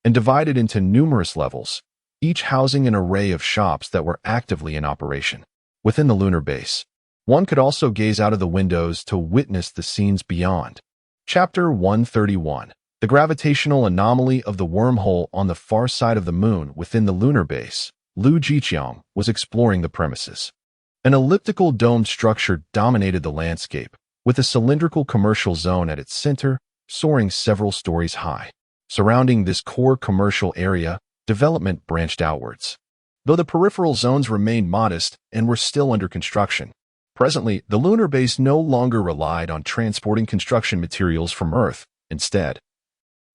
and divided into numerous levels, each housing an array of shops that were actively in operation. Within the lunar base, one could also gaze out of the windows to witness the scenes beyond. Chapter 131. The gravitational anomaly of the wormhole on the far side of the moon within the lunar base. Lu Jiqiang was exploring the premises. An elliptical domed structure dominated the landscape, with a cylindrical commercial zone at its center, soaring several stories high. Surrounding this core commercial area, development branched outwards, though the peripheral zones remained modest and were still under construction. Presently, the lunar base no longer relied on transporting construction materials from Earth. Instead,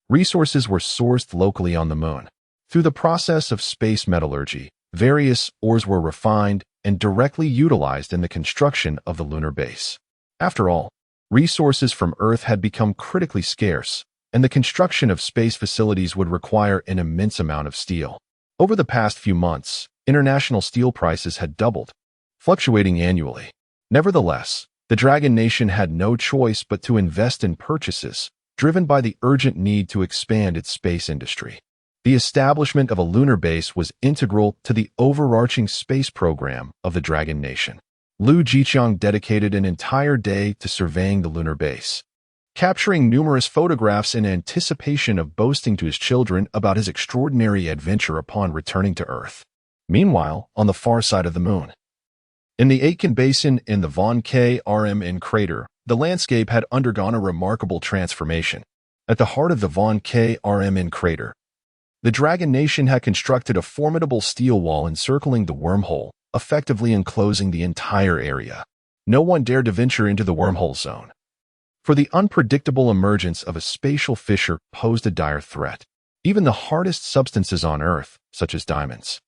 resources were sourced locally on the moon. Through the process of space metallurgy, various ores were refined and directly utilized in the construction of the lunar base. After all, resources from Earth had become critically scarce, and the construction of space facilities would require an immense amount of steel. Over the past few months, international steel prices had doubled, fluctuating annually. Nevertheless, the Dragon Nation had no choice but to invest in purchases, driven by the urgent need to expand its space industry. The establishment of a lunar base was integral to the overarching space program of the Dragon Nation. Lu Jiqiang dedicated an entire day to surveying the lunar base, capturing numerous photographs in anticipation of boasting to his children about his extraordinary adventure upon returning to Earth. Meanwhile, on the far side of the moon, in the Aitken Basin in the Von K. Rmn crater, the landscape had undergone a remarkable transformation. At the heart of the Von Krmn crater, the Dragon Nation had constructed a formidable steel wall encircling the wormhole, effectively enclosing the entire area. No one dared to venture into the wormhole zone, for the unpredictable emergence of a spatial fissure posed a dire threat. Even the hardest substances on Earth, such as diamonds,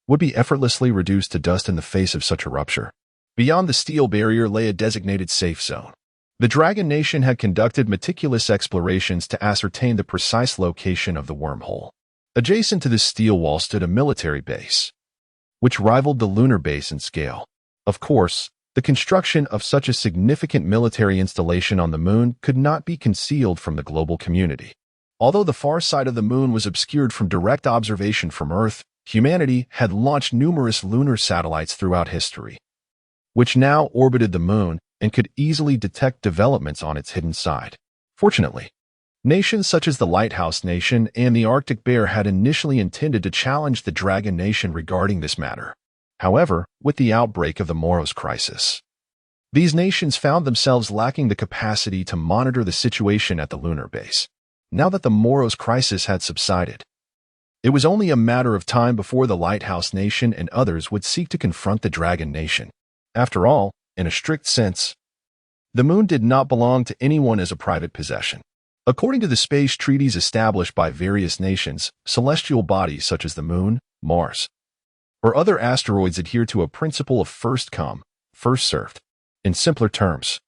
would be effortlessly reduced to dust in the face of such a rupture. Beyond the steel barrier lay a designated safe zone. The Dragon Nation had conducted meticulous explorations to ascertain the precise location of the wormhole. Adjacent to this steel wall stood a military base, which rivaled the lunar base in scale. Of course, the construction of such a significant military installation on the moon could not be concealed from the global community. Although the far side of the moon was obscured from direct observation from Earth, humanity had launched numerous lunar satellites throughout history, which now orbited the moon and could easily detect developments on its hidden side. Fortunately, nations such as the Lighthouse Nation and the Arctic Bear had initially intended to challenge the Dragon Nation regarding this matter. However, with the outbreak of the Moros Crisis, these nations found themselves lacking the capacity to monitor the situation at the lunar base. Now that the Moros Crisis had subsided, it was only a matter of time before the Lighthouse Nation and others would seek to confront the Dragon Nation. After all, in a strict sense, the moon did not belong to anyone as a private possession. According to the space treaties established by various nations, celestial bodies such as the moon, Mars, or other asteroids adhere to a principle of first come, first served. In simpler terms,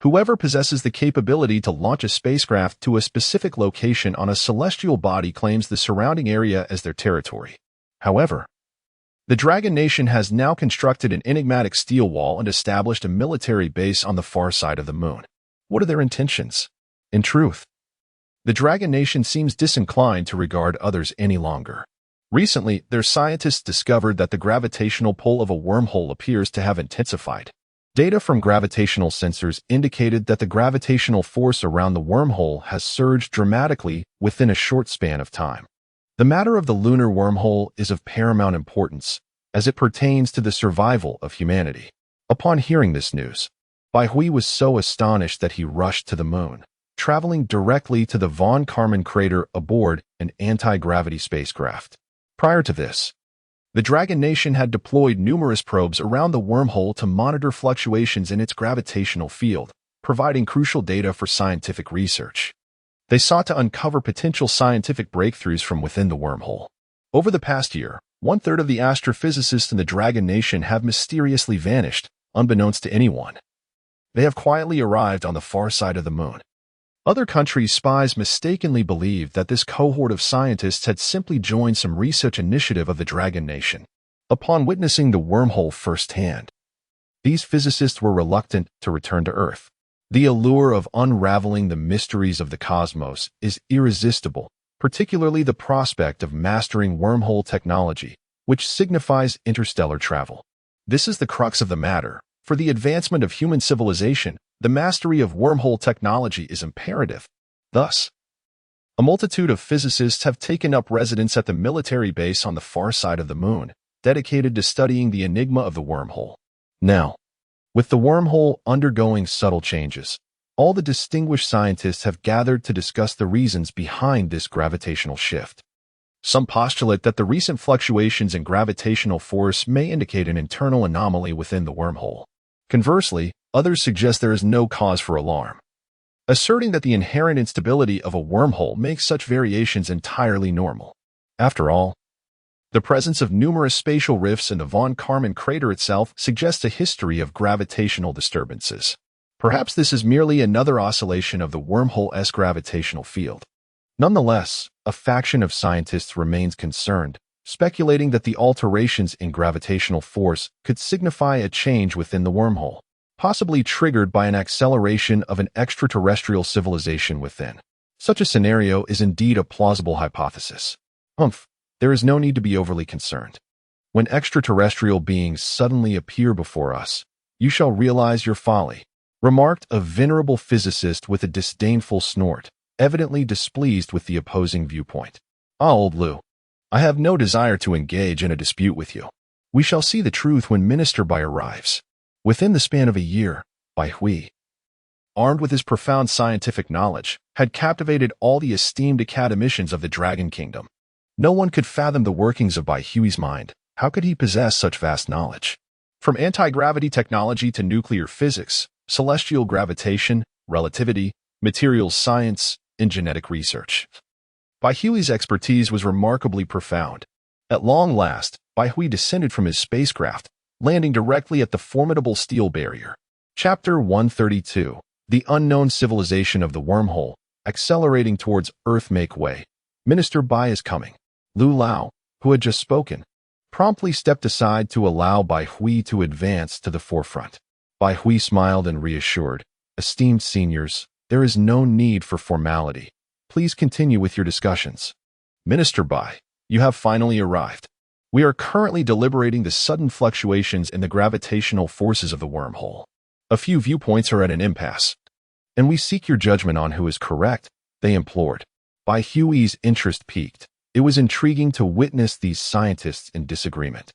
whoever possesses the capability to launch a spacecraft to a specific location on a celestial body claims the surrounding area as their territory. However, the Dragon Nation has now constructed an enigmatic steel wall and established a military base on the far side of the moon. What are their intentions? In truth, the Dragon Nation seems disinclined to regard others any longer. Recently, their scientists discovered that the gravitational pull of a wormhole appears to have intensified. Data from gravitational sensors indicated that the gravitational force around the wormhole has surged dramatically within a short span of time. The matter of the lunar wormhole is of paramount importance as it pertains to the survival of humanity. Upon hearing this news, Bai Hui was so astonished that he rushed to the moon, traveling directly to the Von Karman crater aboard an anti-gravity spacecraft. Prior to this, the Dragon Nation had deployed numerous probes around the wormhole to monitor fluctuations in its gravitational field, providing crucial data for scientific research. They sought to uncover potential scientific breakthroughs from within the wormhole. Over the past year, one-third of the astrophysicists in the Dragon Nation have mysteriously vanished, unbeknownst to anyone. They have quietly arrived on the far side of the moon. Other countries' spies mistakenly believed that this cohort of scientists had simply joined some research initiative of the Dragon Nation. Upon witnessing the wormhole firsthand, these physicists were reluctant to return to Earth. The allure of unraveling the mysteries of the cosmos is irresistible, particularly the prospect of mastering wormhole technology, which signifies interstellar travel. This is the crux of the matter. For the advancement of human civilization, the mastery of wormhole technology is imperative. Thus, a multitude of physicists have taken up residence at the military base on the far side of the moon, dedicated to studying the enigma of the wormhole. Now, with the wormhole undergoing subtle changes, all the distinguished scientists have gathered to discuss the reasons behind this gravitational shift. Some postulate that the recent fluctuations in gravitational force may indicate an internal anomaly within the wormhole. Conversely, others suggest there is no cause for alarm, asserting that the inherent instability of a wormhole makes such variations entirely normal. After all, the presence of numerous spatial rifts in the Von Karman crater itself suggests a history of gravitational disturbances. Perhaps this is merely another oscillation of the wormhole-esque gravitational field. Nonetheless, a faction of scientists remains concerned, speculating that the alterations in gravitational force could signify a change within the wormhole, possibly triggered by an acceleration of an extraterrestrial civilization within. Such a scenario is indeed a plausible hypothesis. There is no need to be overly concerned. When extraterrestrial beings suddenly appear before us, you shall realize your folly, remarked a venerable physicist with a disdainful snort, evidently displeased with the opposing viewpoint. Ah, old Lu, I have no desire to engage in a dispute with you. We shall see the truth when Minister Bai arrives. Within the span of a year, Bai Hui, armed with his profound scientific knowledge, had captivated all the esteemed academicians of the Dragon Kingdom. No one could fathom the workings of Bai Hui's mind. How could he possess such vast knowledge? From anti-gravity technology to nuclear physics, celestial gravitation, relativity, materials science, and genetic research. Bai Hui's expertise was remarkably profound. At long last, Bai Hui descended from his spacecraft, landing directly at the formidable steel barrier. Chapter 132. The Unknown Civilization of the Wormhole, Accelerating Towards Earth. Make way. Minister Bai is coming. Lu Lao, who had just spoken, promptly stepped aside to allow Bai Hui to advance to the forefront. Bai Hui smiled and reassured, "Esteemed seniors, there is no need for formality. Please continue with your discussions. Minister Bai, you have finally arrived. We are currently deliberating the sudden fluctuations in the gravitational forces of the wormhole. A few viewpoints are at an impasse, and we seek your judgment on who is correct," they implored. Bai Hui's interest piqued. It was intriguing to witness these scientists in disagreement.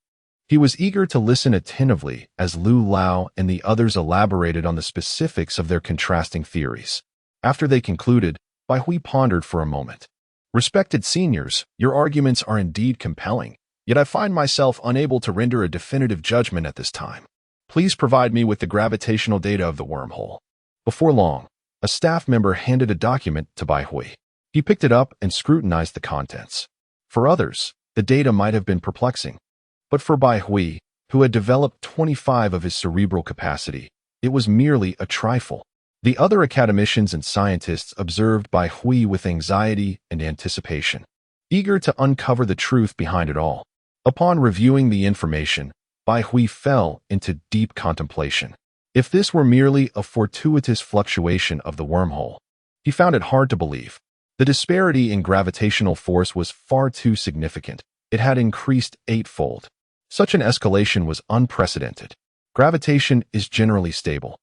He was eager to listen attentively as Lu Lao and the others elaborated on the specifics of their contrasting theories. After they concluded, Bai Hui pondered for a moment. "Respected seniors, your arguments are indeed compelling, yet I find myself unable to render a definitive judgment at this time. Please provide me with the gravitational data of the wormhole." Before long, a staff member handed a document to Bai Hui. He picked it up and scrutinized the contents. For others, the data might have been perplexing, but for Bai Hui, who had developed 25 of his cerebral capacity, it was merely a trifle. The other academicians and scientists observed Bai Hui with anxiety and anticipation, eager to uncover the truth behind it all. Upon reviewing the information, Bai Hui fell into deep contemplation. If this were merely a fortuitous fluctuation of the wormhole, he found it hard to believe. The disparity in gravitational force was far too significant. It had increased eightfold. Such an escalation was unprecedented. Gravitation is generally stable,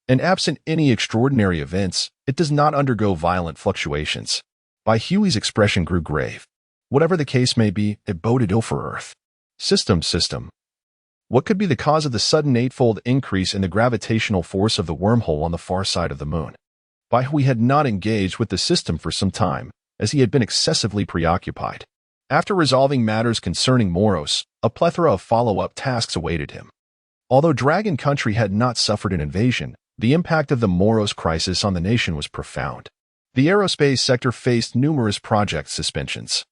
and absent any extraordinary events, it does not undergo violent fluctuations. Bai Hui's expression grew grave. Whatever the case may be, it boded ill for Earth. System. What could be the cause of the sudden eightfold increase in the gravitational force of the wormhole on the far side of the moon? Bai Hui had not engaged with the system for some time, as he had been excessively preoccupied. After resolving matters concerning Moros, a plethora of follow-up tasks awaited him. Although Dragon Country had not suffered an invasion, the impact of the Moros crisis on the nation was profound. The aerospace sector faced numerous project suspensions,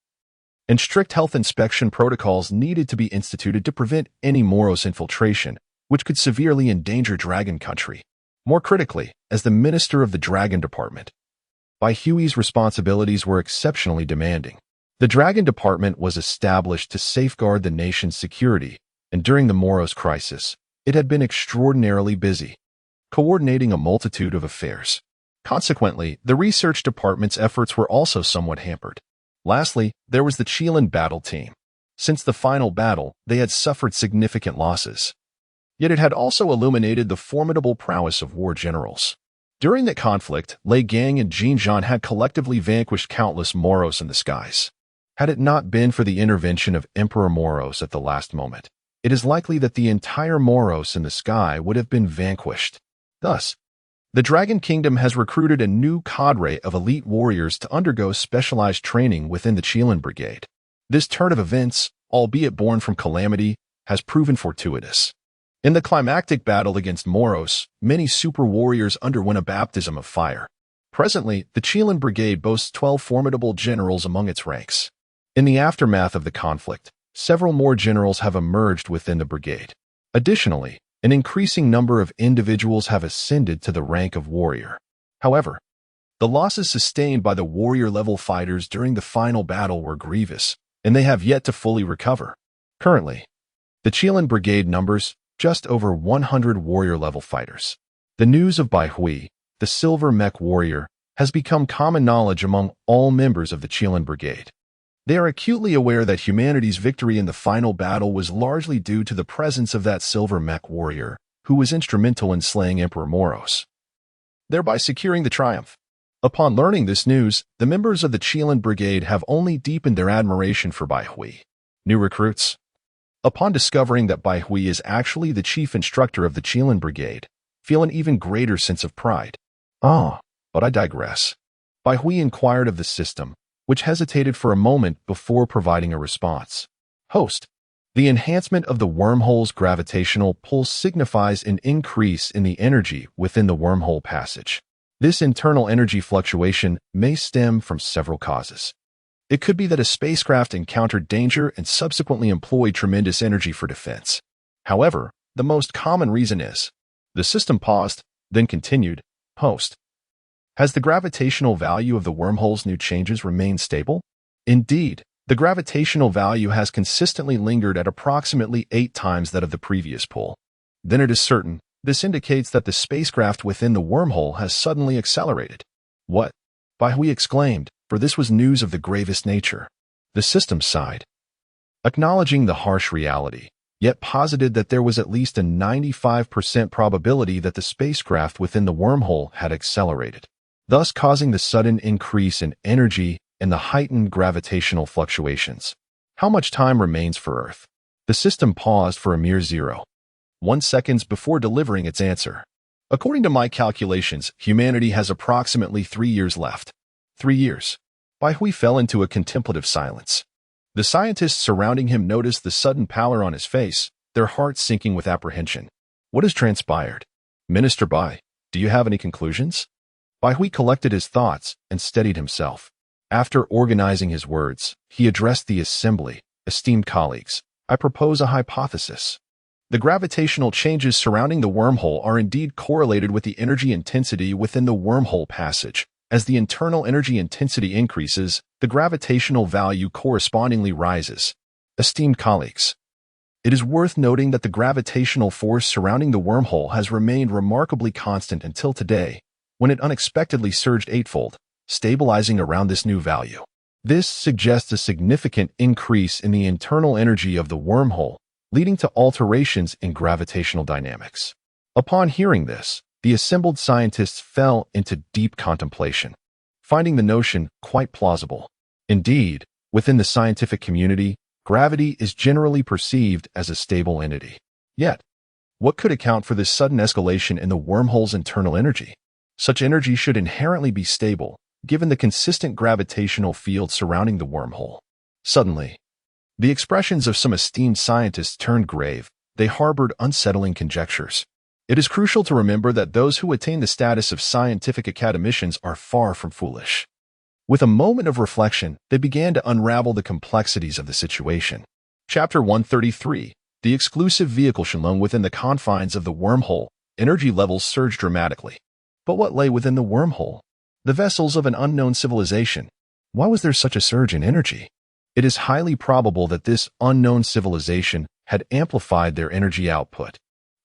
and strict health inspection protocols needed to be instituted to prevent any Moros infiltration, which could severely endanger Dragon Country. More critically, as the Minister of the Dragon Department, Bai Hui's responsibilities were exceptionally demanding. The Dragon Department was established to safeguard the nation's security, and during the Moros crisis, it had been extraordinarily busy, coordinating a multitude of affairs. Consequently, the research department's efforts were also somewhat hampered. Lastly, there was the Chilan battle team. Since the final battle, they had suffered significant losses. Yet it had also illuminated the formidable prowess of war generals. During that conflict, Lei Gang and Jin Zhan had collectively vanquished countless Moros in the skies. Had it not been for the intervention of Emperor Moros at the last moment, it is likely that the entire Moros in the sky would have been vanquished. Thus, the Dragon Kingdom has recruited a new cadre of elite warriors to undergo specialized training within the Chilan Brigade. This turn of events, albeit born from calamity, has proven fortuitous. In the climactic battle against Moros, many super warriors underwent a baptism of fire. Presently, the Chilan Brigade boasts 12 formidable generals among its ranks. In the aftermath of the conflict, several more generals have emerged within the brigade. Additionally, an increasing number of individuals have ascended to the rank of warrior. However, the losses sustained by the warrior-level fighters during the final battle were grievous, and they have yet to fully recover. Currently, the Chilan Brigade numbers just over 100 warrior-level fighters. The news of Bai Hui, the Silver Mech Warrior, has become common knowledge among all members of the Chilan Brigade. They are acutely aware that humanity's victory in the final battle was largely due to the presence of that Silver Mech Warrior, who was instrumental in slaying Emperor Moros, thereby securing the triumph. Upon learning this news, the members of the Chilan Brigade have only deepened their admiration for Bai Hui. New recruits. Upon discovering that Bai Hui is actually the chief instructor of the Chilan Brigade, feel an even greater sense of pride. But I digress. Bai Hui inquired of the system, which hesitated for a moment before providing a response. Host. The enhancement of the wormhole's gravitational pull signifies an increase in the energy within the wormhole passage. This internal energy fluctuation may stem from several causes. It could be that a spacecraft encountered danger and subsequently employed tremendous energy for defense. However, the most common reason is, the system paused, then continued, Host. Has the gravitational value of the wormhole's new changes remained stable? Indeed, the gravitational value has consistently lingered at approximately 8 times that of the previous pull. Then it is certain, this indicates that the spacecraft within the wormhole has suddenly accelerated. What? Bai Hui exclaimed, for this was news of the gravest nature. The system sighed, acknowledging the harsh reality, yet posited that there was at least a 95% probability that the spacecraft within the wormhole had accelerated, thus causing the sudden increase in energy and the heightened gravitational fluctuations. How much time remains for Earth? The system paused for a mere 0.1 seconds before delivering its answer. According to my calculations, humanity has approximately 3 years left. 3 years. Bai Hui fell into a contemplative silence. The scientists surrounding him noticed the sudden pallor on his face, their hearts sinking with apprehension. What has transpired? Minister Bai, do you have any conclusions? Bai Hui collected his thoughts and steadied himself. After organizing his words, he addressed the assembly. Esteemed colleagues, I propose a hypothesis. The gravitational changes surrounding the wormhole are indeed correlated with the energy intensity within the wormhole passage. As the internal energy intensity increases, the gravitational value correspondingly rises. Esteemed colleagues, it is worth noting that the gravitational force surrounding the wormhole has remained remarkably constant until today, when it unexpectedly surged eightfold, stabilizing around this new value. This suggests a significant increase in the internal energy of the wormhole, leading to alterations in gravitational dynamics. Upon hearing this, the assembled scientists fell into deep contemplation, finding the notion quite plausible. Indeed, within the scientific community, gravity is generally perceived as a stable entity. Yet, what could account for this sudden escalation in the wormhole's internal energy? Such energy should inherently be stable, given the consistent gravitational field surrounding the wormhole. Suddenly, the expressions of some esteemed scientists turned grave. They harbored unsettling conjectures. It is crucial to remember that those who attain the status of scientific academicians are far from foolish. With a moment of reflection, they began to unravel the complexities of the situation. Chapter 133. The exclusive vehicle Shenlong within the confines of the wormhole. Energy levels surged dramatically. But what lay within the wormhole? The vessels of an unknown civilization. Why was there such a surge in energy? It is highly probable that this unknown civilization had amplified their energy output.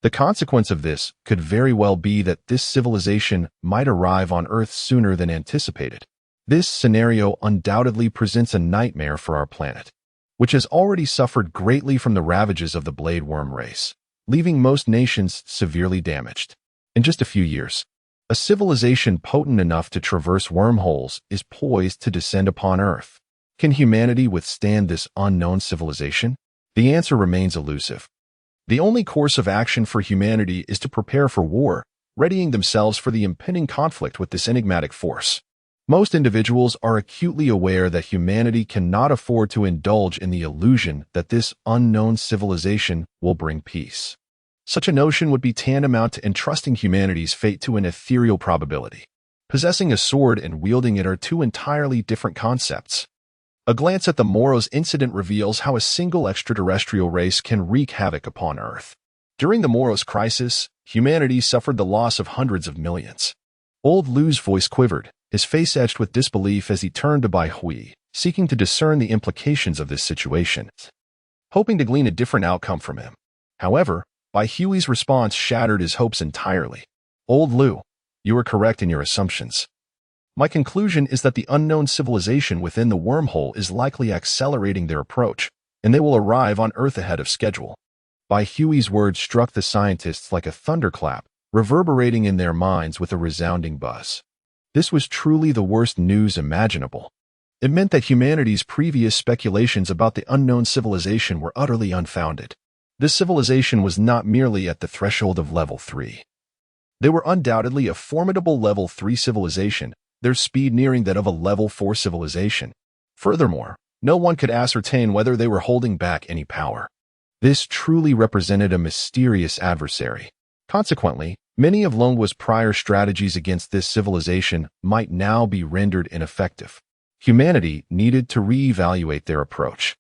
The consequence of this could very well be that this civilization might arrive on Earth sooner than anticipated. This scenario undoubtedly presents a nightmare for our planet, which has already suffered greatly from the ravages of the blade worm race, leaving most nations severely damaged. In just a few years, a civilization potent enough to traverse wormholes is poised to descend upon Earth. Can humanity withstand this unknown civilization? The answer remains elusive. The only course of action for humanity is to prepare for war, readying themselves for the impending conflict with this enigmatic force. Most individuals are acutely aware that humanity cannot afford to indulge in the illusion that this unknown civilization will bring peace. Such a notion would be tantamount to entrusting humanity's fate to an ethereal probability. Possessing a sword and wielding it are two entirely different concepts. A glance at the Moros incident reveals how a single extraterrestrial race can wreak havoc upon Earth. During the Moros crisis, humanity suffered the loss of hundreds of millions. Old Lu's voice quivered, his face etched with disbelief as he turned to Bai Hui, seeking to discern the implications of this situation, hoping to glean a different outcome from him. However, Bai Hui's response shattered his hopes entirely. Old Lu, you are correct in your assumptions. My conclusion is that the unknown civilization within the wormhole is likely accelerating their approach, and they will arrive on Earth ahead of schedule. Bai Hui's words struck the scientists like a thunderclap, reverberating in their minds with a resounding buzz. This was truly the worst news imaginable. It meant that humanity's previous speculations about the unknown civilization were utterly unfounded. This civilization was not merely at the threshold of level 3. They were undoubtedly a formidable level 3 civilization, their speed nearing that of a level 4 civilization. Furthermore, no one could ascertain whether they were holding back any power. This truly represented a mysterious adversary. Consequently, many of Longwa's prior strategies against this civilization might now be rendered ineffective. Humanity needed to reevaluate their approach.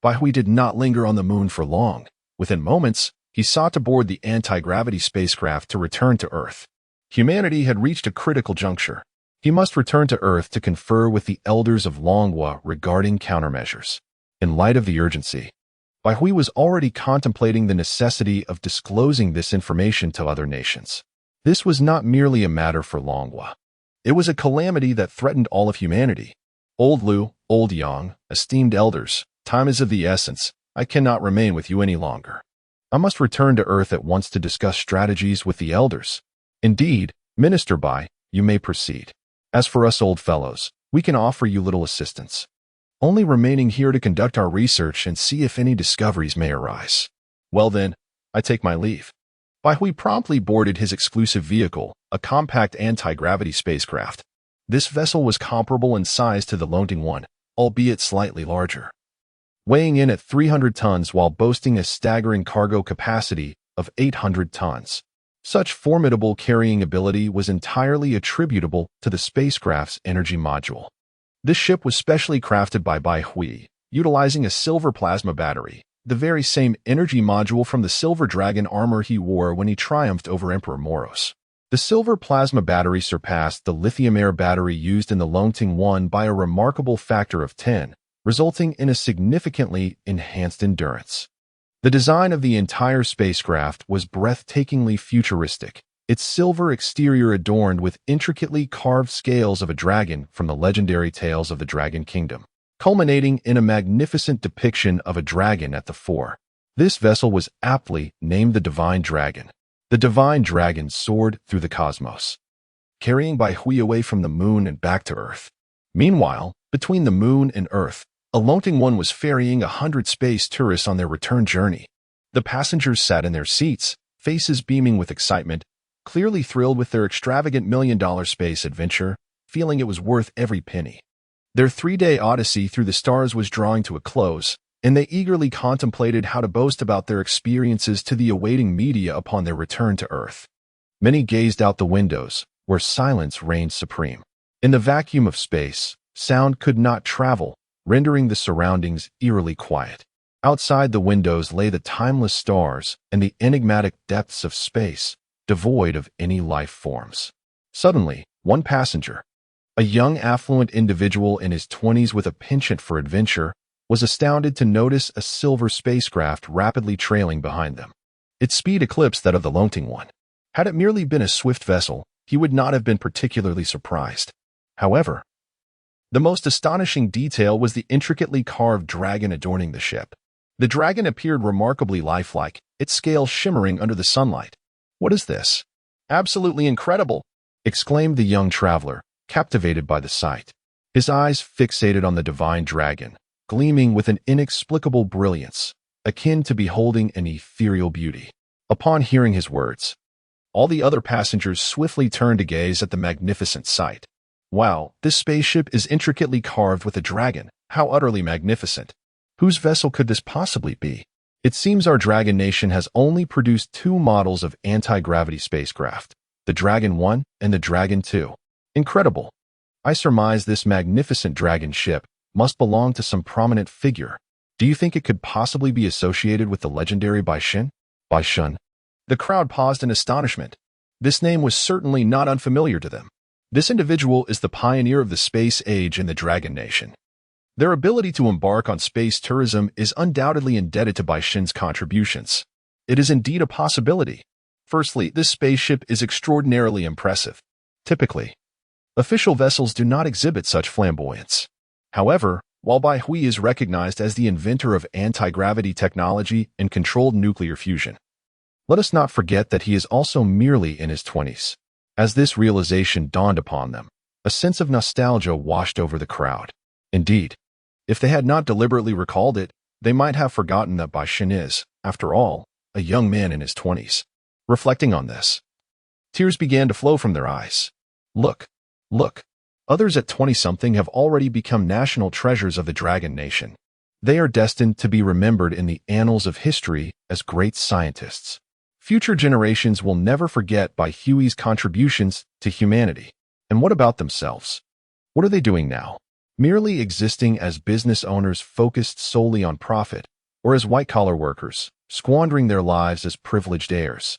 Baihui did not linger on the moon for long. Within moments, he sought to board the anti-gravity spacecraft to return to Earth. Humanity had reached a critical juncture. He must return to Earth to confer with the elders of Longwa regarding countermeasures. In light of the urgency, Baihui was already contemplating the necessity of disclosing this information to other nations. This was not merely a matter for Longwa. It was a calamity that threatened all of humanity. Old Lu, old Yang, esteemed elders, time is of the essence. I cannot remain with you any longer. I must return to Earth at once to discuss strategies with the elders. Indeed, Minister Bai, you may proceed. As for us old fellows, we can offer you little assistance, only remaining here to conduct our research and see if any discoveries may arise. Well then, I take my leave. Baihui promptly boarded his exclusive vehicle, a compact anti-gravity spacecraft. This vessel was comparable in size to the Longting one, albeit slightly larger, weighing in at 300 tons while boasting a staggering cargo capacity of 800 tons. Such formidable carrying ability was entirely attributable to the spacecraft's energy module. This ship was specially crafted by Baihui, utilizing a silver plasma battery, the very same energy module from the silver dragon armor he wore when he triumphed over Emperor Moros. The silver plasma battery surpassed the lithium-air battery used in the Longting 1 by a remarkable factor of 10, resulting in a significantly enhanced endurance. The design of the entire spacecraft was breathtakingly futuristic, its silver exterior adorned with intricately carved scales of a dragon from the legendary tales of the Dragon Kingdom, culminating in a magnificent depiction of a dragon at the fore. This vessel was aptly named the Divine Dragon. The Divine Dragon soared through the cosmos, carrying Baihui away from the moon and back to Earth. Meanwhile, between the moon and Earth, a Longting 1 was ferrying 100 space tourists on their return journey. The passengers sat in their seats, faces beaming with excitement, clearly thrilled with their extravagant million-dollar space adventure, feeling it was worth every penny. Their 3-day odyssey through the stars was drawing to a close, and they eagerly contemplated how to boast about their experiences to the awaiting media upon their return to Earth. Many gazed out the windows, where silence reigned supreme. In the vacuum of space, sound could not travel, rendering the surroundings eerily quiet. Outside the windows lay the timeless stars and the enigmatic depths of space, devoid of any life forms. Suddenly, one passenger, a young affluent individual in his 20s with a penchant for adventure, was astounded to notice a silver spacecraft rapidly trailing behind them. Its speed eclipsed that of the Longting 1. Had it merely been a swift vessel, he would not have been particularly surprised. However, the most astonishing detail was the intricately carved dragon adorning the ship. The dragon appeared remarkably lifelike, its scales shimmering under the sunlight. "What is this? Absolutely incredible!" exclaimed the young traveler, captivated by the sight. His eyes fixated on the divine dragon, gleaming with an inexplicable brilliance, akin to beholding an ethereal beauty. Upon hearing his words, all the other passengers swiftly turned to gaze at the magnificent sight. Wow, this spaceship is intricately carved with a dragon. How utterly magnificent. Whose vessel could this possibly be? It seems our Dragon Nation has only produced 2 models of anti-gravity spacecraft, the Dragon 1 and the Dragon 2. Incredible. I surmise this magnificent dragon ship must belong to some prominent figure. Do you think it could possibly be associated with the legendary Baishin? Baishun. The crowd paused in astonishment. This name was certainly not unfamiliar to them. This individual is the pioneer of the space age in the Dragon Nation. Their ability to embark on space tourism is undoubtedly indebted to Baishin's contributions. It is indeed a possibility. Firstly, this spaceship is extraordinarily impressive. Typically, official vessels do not exhibit such flamboyance. However, while Baihui is recognized as the inventor of anti-gravity technology and controlled nuclear fusion, let us not forget that he is also merely in his 20s. As this realization dawned upon them, a sense of nostalgia washed over the crowd. Indeed, if they had not deliberately recalled it, they might have forgotten that Baishin is, after all, a young man in his 20s. Reflecting on this, Tears began to flow from their eyes. Look, look. Others at 20-something have already become national treasures of the Dragon Nation. They are destined to be remembered in the annals of history as great scientists. Future generations will never forget Bai Hui's contributions to humanity. And what about themselves? What are they doing now? Merely existing as business owners focused solely on profit, or as white-collar workers, squandering their lives as privileged heirs?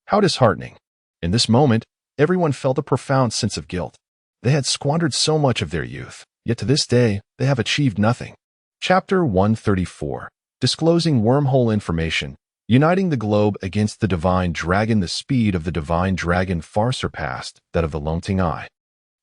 How disheartening. In this moment, everyone felt a profound sense of guilt. They had squandered so much of their youth, yet to this day, they have achieved nothing. Chapter 134. Disclosing wormhole information. Uniting the globe against the divine dragon. The speed of the divine dragon far surpassed that of the Longting Eye,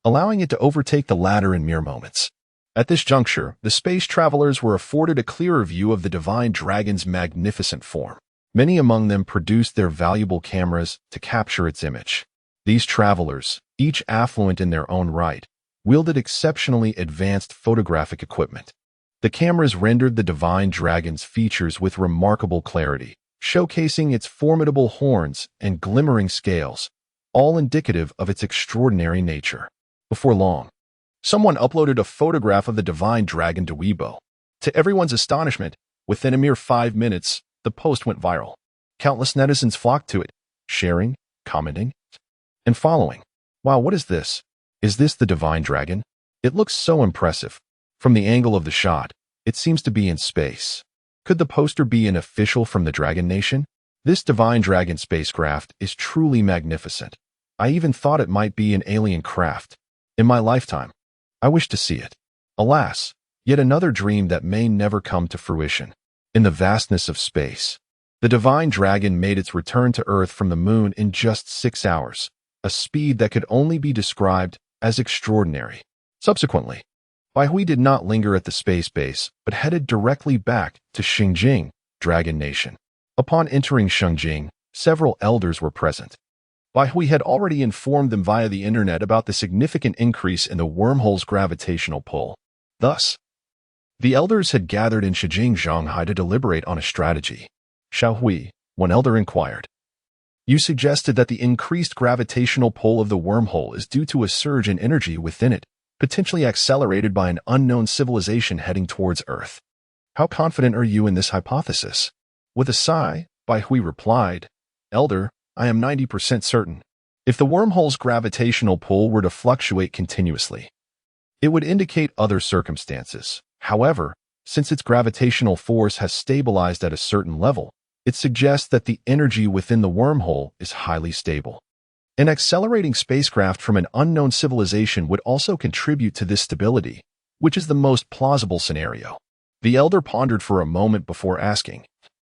allowing it to overtake the latter in mere moments. At this juncture, the space travelers were afforded a clearer view of the divine dragon's magnificent form. Many among them produced their valuable cameras to capture its image. These travelers, each affluent in their own right, wielded exceptionally advanced photographic equipment. The cameras rendered the divine dragon's features with remarkable clarity, showcasing its formidable horns and glimmering scales, all indicative of its extraordinary nature. Before long, someone uploaded a photograph of the divine dragon to Weibo. To everyone's astonishment, within a mere 5 minutes, the post went viral. Countless netizens flocked to it, sharing, commenting, and following. Wow, what is this? Is this the divine dragon? It looks so impressive. From the angle of the shot, it seems to be in space. Could the poster be an official from the Dragon Nation? This divine dragon spacecraft is truly magnificent. I even thought it might be an alien craft. In my lifetime, I wish to see it. Alas, yet another dream that may never come to fruition. In the vastness of space, the divine dragon made its return to Earth from the moon in just 6 hours, a speed that could only be described as extraordinary. Subsequently, Bai Hui did not linger at the space base, but headed directly back to Xinjiang, Dragon Nation. Upon entering Xinjiang, several elders were present. Bai Hui had already informed them via the internet about the significant increase in the wormhole's gravitational pull. Thus, the elders had gathered in Xinjiang, Shanghai to deliberate on a strategy. Xiao Hui, one elder inquired. You suggested that the increased gravitational pull of the wormhole is due to a surge in energy within it, potentially accelerated by an unknown civilization heading towards Earth. How confident are you in this hypothesis? With a sigh, Bai Hui replied, Elder, I am 90% certain. If the wormhole's gravitational pull were to fluctuate continuously, it would indicate other circumstances. However, since its gravitational force has stabilized at a certain level, it suggests that the energy within the wormhole is highly stable. An accelerating spacecraft from an unknown civilization would also contribute to this stability, which is the most plausible scenario. The elder pondered for a moment before asking,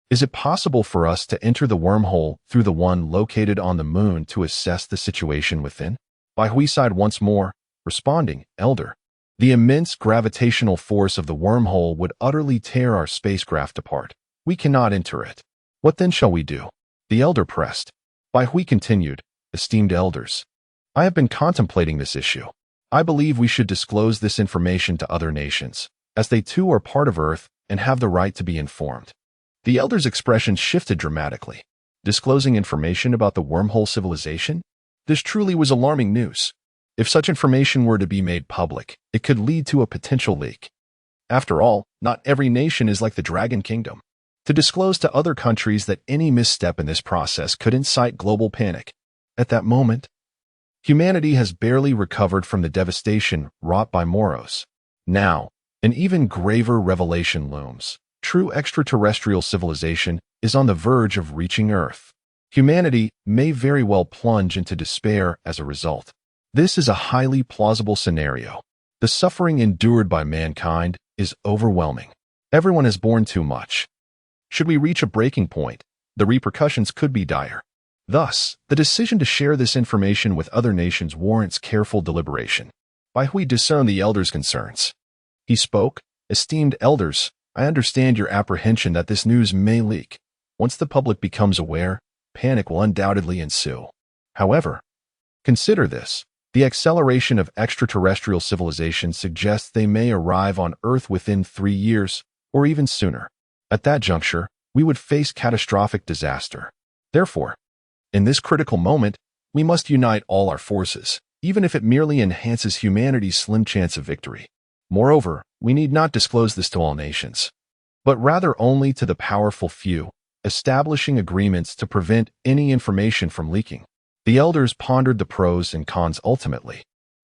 Is it possible for us to enter the wormhole through the one located on the moon to assess the situation within? Bai Hui sighed once more, responding, Elder, the immense gravitational force of the wormhole would utterly tear our spacecraft apart. We cannot enter it. What then shall we do? The elder pressed. Bai Hui continued, Esteemed elders, I have been contemplating this issue. I believe we should disclose this information to other nations, as they too are part of Earth and have the right to be informed. The elder's expression shifted dramatically. Disclosing information about the wormhole civilization? This truly was alarming news. If such information were to be made public, it could lead to a potential leak. After all, not every nation is like the Dragon Kingdom. To disclose to other countries that any misstep in this process could incite global panic. At that moment, humanity has barely recovered from the devastation wrought by Moros. Now, an even graver revelation looms. True extraterrestrial civilization is on the verge of reaching Earth. Humanity may very well plunge into despair as a result. This is a highly plausible scenario. The suffering endured by mankind is overwhelming. Everyone has borne too much. Should we reach a breaking point, the repercussions could be dire. Thus, the decision to share this information with other nations warrants careful deliberation. Bai Hui discerned the elders' concerns. He spoke, Esteemed elders, I understand your apprehension that this news may leak. Once the public becomes aware, panic will undoubtedly ensue. However, consider this. The acceleration of extraterrestrial civilization suggests they may arrive on Earth within 3 years, or even sooner. At that juncture, we would face catastrophic disaster. Therefore, in this critical moment, we must unite all our forces, even if it merely enhances humanity's slim chance of victory. Moreover, we need not disclose this to all nations, but rather only to the powerful few, establishing agreements to prevent any information from leaking. The elders pondered the pros and cons ultimately.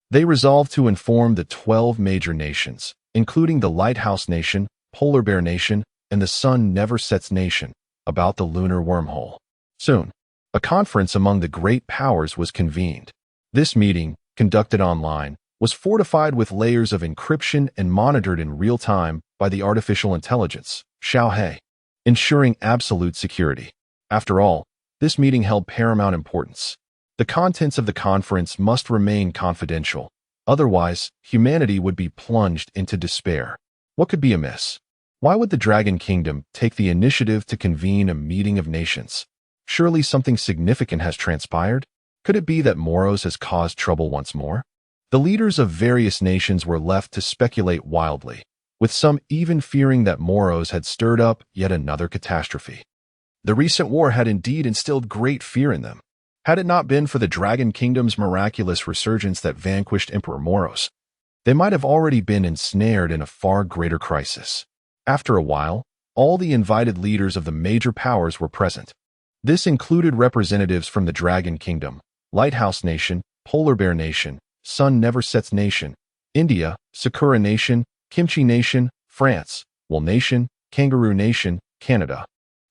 They resolved to inform the 12 major nations, including the Lighthouse Nation, Polar Bear Nation, and the Sun Never Sets Nation, about the lunar wormhole. Soon, a conference among the great powers was convened. This meeting, conducted online, was fortified with layers of encryption and monitored in real time by the artificial intelligence, Xiaohe, ensuring absolute security. After all, this meeting held paramount importance. The contents of the conference must remain confidential. Otherwise, humanity would be plunged into despair. What could be amiss? Why would the Dragon Kingdom take the initiative to convene a meeting of nations? Surely something significant has transpired? Could it be that Moros has caused trouble once more? The leaders of various nations were left to speculate wildly, with some even fearing that Moros had stirred up yet another catastrophe. The recent war had indeed instilled great fear in them. Had it not been for the Dragon Kingdom's miraculous resurgence that vanquished Emperor Moros, they might have already been ensnared in a far greater crisis. After a while, all the invited leaders of the major powers were present. This included representatives from the Dragon Kingdom, Lighthouse Nation, Polar Bear Nation, Sun Never Sets Nation, India, Sakura Nation, Kimchi Nation, France, Wool Nation, Kangaroo Nation, Canada,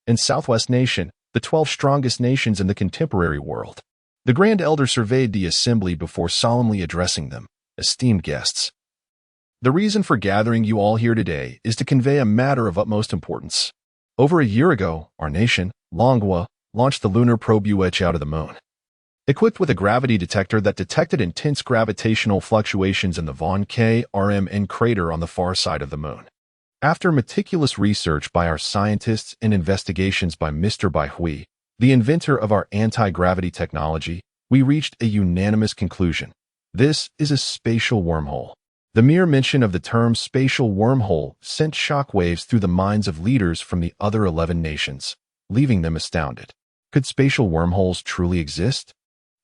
and Southwest Nation, the 12 strongest nations in the contemporary world. The Grand Elder surveyed the assembly before solemnly addressing them. Esteemed guests, the reason for gathering you all here today is to convey a matter of utmost importance. Over a year ago, our nation, manhwa, launched the lunar probe out of the moon. Equipped with a gravity detector that detected intense gravitational fluctuations in the Von K-RMN crater on the far side of the moon. After meticulous research by our scientists and investigations by Mr. Bai Hui, the inventor of our anti-gravity technology, we reached a unanimous conclusion. This is a spatial wormhole. The mere mention of the term spatial wormhole sent shockwaves through the minds of leaders from the other 11 nations, leaving them astounded. Could spatial wormholes truly exist?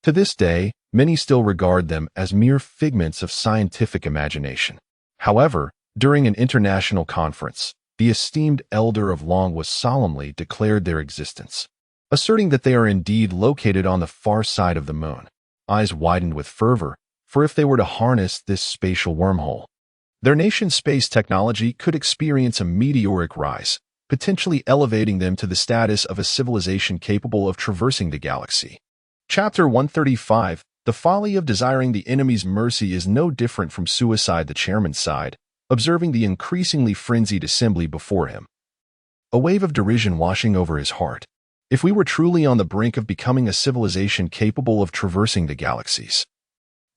To this day, many still regard them as mere figments of scientific imagination. However, during an international conference, the esteemed elder of Long solemnly declared their existence, asserting that they are indeed located on the far side of the moon. Eyes widened with fervor, for if they were to harness this spatial wormhole, their nation's space technology could experience a meteoric rise, potentially elevating them to the status of a civilization capable of traversing the galaxy. Chapter 135, The Folly of Desiring the Enemy's Mercy is no different from suicide. The chairman sighed, observing the increasingly frenzied assembly before him. A wave of derision washing over his heart. If we were truly on the brink of becoming a civilization capable of traversing the galaxies,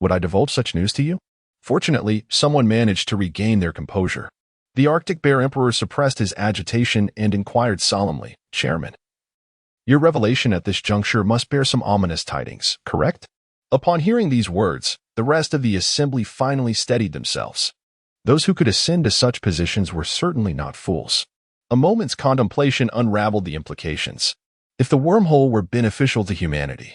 would I divulge such news to you? Fortunately, someone managed to regain their composure. The Arctic Bear Emperor suppressed his agitation and inquired solemnly, Chairman, your revelation at this juncture must bear some ominous tidings, correct? Upon hearing these words, the rest of the assembly finally steadied themselves. Those who could ascend to such positions were certainly not fools. A moment's contemplation unraveled the implications. If the wormhole were beneficial to humanity,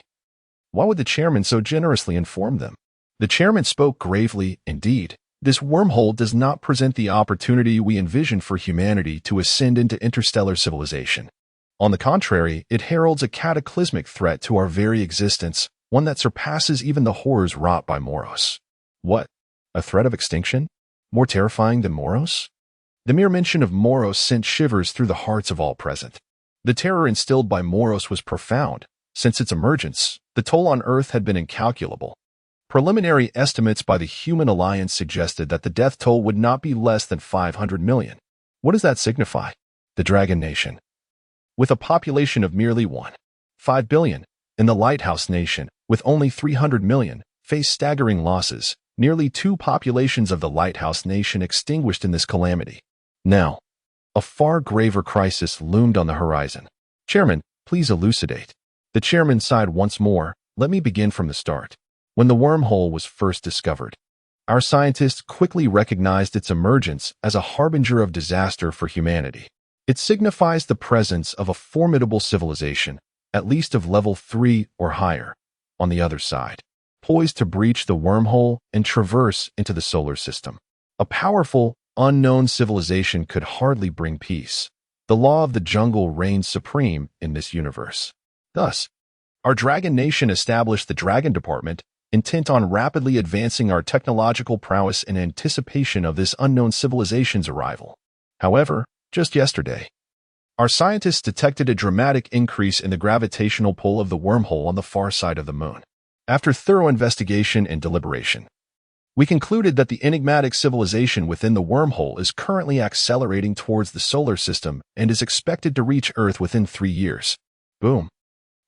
why would the chairman so generously inform them? The chairman spoke gravely. Indeed, this wormhole does not present the opportunity we envision for humanity to ascend into interstellar civilization. On the contrary, it heralds a cataclysmic threat to our very existence, one that surpasses even the horrors wrought by Moros. What? A threat of extinction? More terrifying than Moros? The mere mention of Moros sent shivers through the hearts of all present. The terror instilled by Moros was profound. Since its emergence, the toll on Earth had been incalculable. Preliminary estimates by the Human Alliance suggested that the death toll would not be less than 500 million. What does that signify? The Dragon Nation, with a population of merely 1.5 billion, and the Lighthouse Nation, with only 300 million, faced staggering losses, nearly 2 populations of the Lighthouse Nation extinguished in this calamity. Now, a far graver crisis loomed on the horizon. Chairman, please elucidate. The chairman sighed once more. Let me begin from the start. When the wormhole was first discovered, our scientists quickly recognized its emergence as a harbinger of disaster for humanity. It signifies the presence of a formidable civilization, at least of level 3 or higher. on the other side, poised to breach the wormhole and traverse into the solar system. A powerful, unknown civilization could hardly bring peace. The law of the jungle reigns supreme in this universe. Thus, our Dragon Nation established the Dragon Department, intent on rapidly advancing our technological prowess in anticipation of this unknown civilization's arrival. However, just yesterday, our scientists detected a dramatic increase in the gravitational pull of the wormhole on the far side of the moon. After thorough investigation and deliberation, we concluded that the enigmatic civilization within the wormhole is currently accelerating towards the solar system and is expected to reach Earth within 3 years. Boom.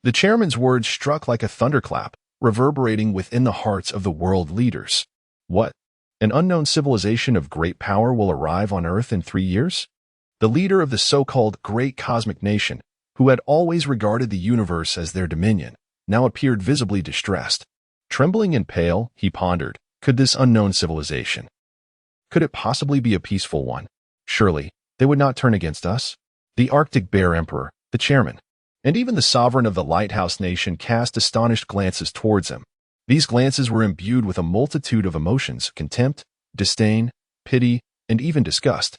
The chairman's words struck like a thunderclap, reverberating within the hearts of the world leaders. What? An unknown civilization of great power will arrive on Earth in 3 years? The leader of the so-called Great Cosmic Nation, who had always regarded the universe as their dominion, now appeared visibly distressed. Trembling and pale, he pondered, could this unknown civilization? Could it possibly be a peaceful one? Surely, they would not turn against us? The Arctic Bear Emperor, the chairman, and even the sovereign of the Lighthouse Nation cast astonished glances towards him. These glances were imbued with a multitude of emotions: contempt, disdain, pity, and even disgust.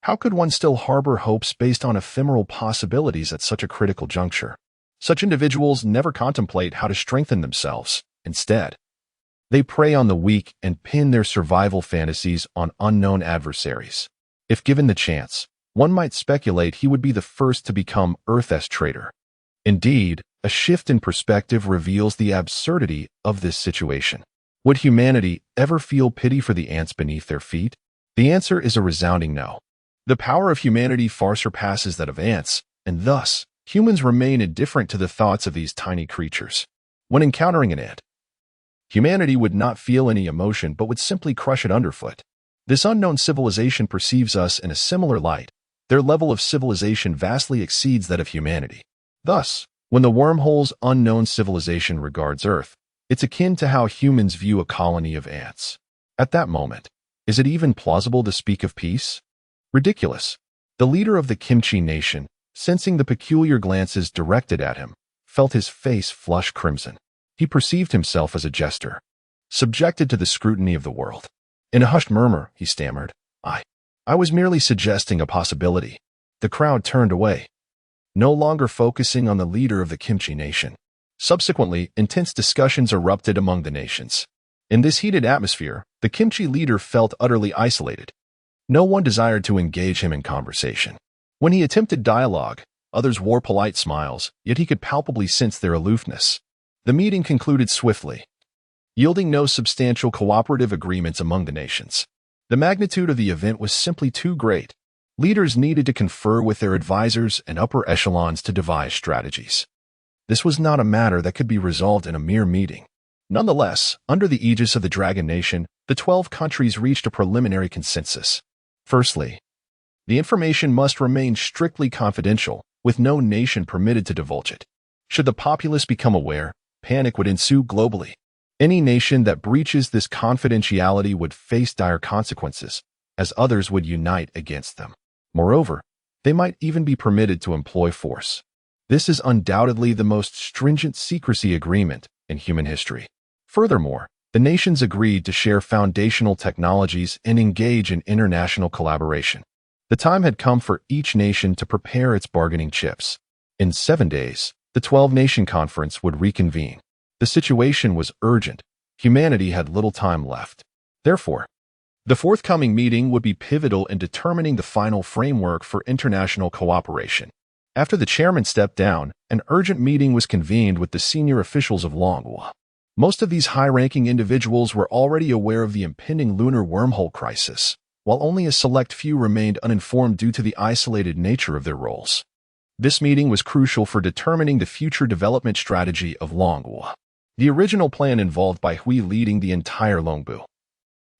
How could one still harbor hopes based on ephemeral possibilities at such a critical juncture? Such individuals never contemplate how to strengthen themselves. Instead, they prey on the weak and pin their survival fantasies on unknown adversaries. If given the chance, one might speculate he would be the first to become Earth's traitor. Indeed, a shift in perspective reveals the absurdity of this situation. Would humanity ever feel pity for the ants beneath their feet? The answer is a resounding no. The power of humanity far surpasses that of ants, and thus, humans remain indifferent to the thoughts of these tiny creatures. When encountering an ant, humanity would not feel any emotion but would simply crush it underfoot. This unknown civilization perceives us in a similar light. Their level of civilization vastly exceeds that of humanity. Thus, when the wormhole's unknown civilization regards Earth, it's akin to how humans view a colony of ants. At that moment, is it even plausible to speak of peace? Ridiculous. The leader of the Kimchi Nation, sensing the peculiar glances directed at him, felt his face flush crimson. He perceived himself as a jester, subjected to the scrutiny of the world. In a hushed murmur, he stammered, I was merely suggesting a possibility. The crowd turned away, no longer focusing on the leader of the Kimchi Nation. Subsequently, intense discussions erupted among the nations. In this heated atmosphere, the Kimchi leader felt utterly isolated. No one desired to engage him in conversation. When he attempted dialogue, others wore polite smiles, yet he could palpably sense their aloofness. The meeting concluded swiftly, yielding no substantial cooperative agreements among the nations. The magnitude of the event was simply too great. Leaders needed to confer with their advisors and upper echelons to devise strategies. This was not a matter that could be resolved in a mere meeting. Nonetheless, under the aegis of the Dragon Nation, the 12 countries reached a preliminary consensus. Firstly, the information must remain strictly confidential, with no nation permitted to divulge it. Should the populace become aware, panic would ensue globally. Any nation that breaches this confidentiality would face dire consequences, as others would unite against them. Moreover, they might even be permitted to employ force. This is undoubtedly the most stringent secrecy agreement in human history. Furthermore, the nations agreed to share foundational technologies and engage in international collaboration. The time had come for each nation to prepare its bargaining chips. In 7 days, the 12-nation conference would reconvene. The situation was urgent. Humanity had little time left. Therefore, the forthcoming meeting would be pivotal in determining the final framework for international cooperation. After the chairman stepped down, an urgent meeting was convened with the senior officials of manhwa. Most of these high-ranking individuals were already aware of the impending lunar wormhole crisis, while only a select few remained uninformed due to the isolated nature of their roles. This meeting was crucial for determining the future development strategy of manhwa. The original plan involved Bai Hui leading the entire Longbu,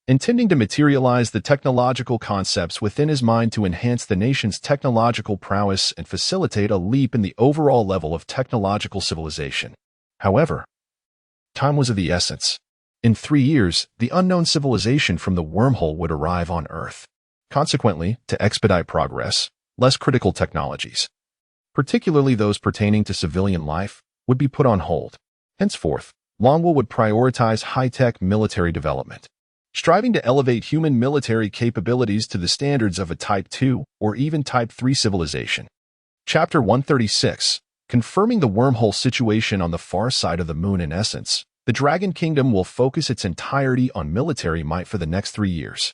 intending to materialize the technological concepts within his mind to enhance the nation's technological prowess and facilitate a leap in the overall level of technological civilization. However, time was of the essence. In 3 years, the unknown civilization from the wormhole would arrive on Earth. Consequently, to expedite progress, less critical technologies, particularly those pertaining to civilian life, would be put on hold. Henceforth, manhwa would prioritize high-tech military development, striving to elevate human military capabilities to the standards of a Type 2 or even Type 3 civilization. Chapter 136, confirming the wormhole situation on the far side of the moon. In essence, the Dragon Kingdom will focus its entirety on military might for the next 3 years.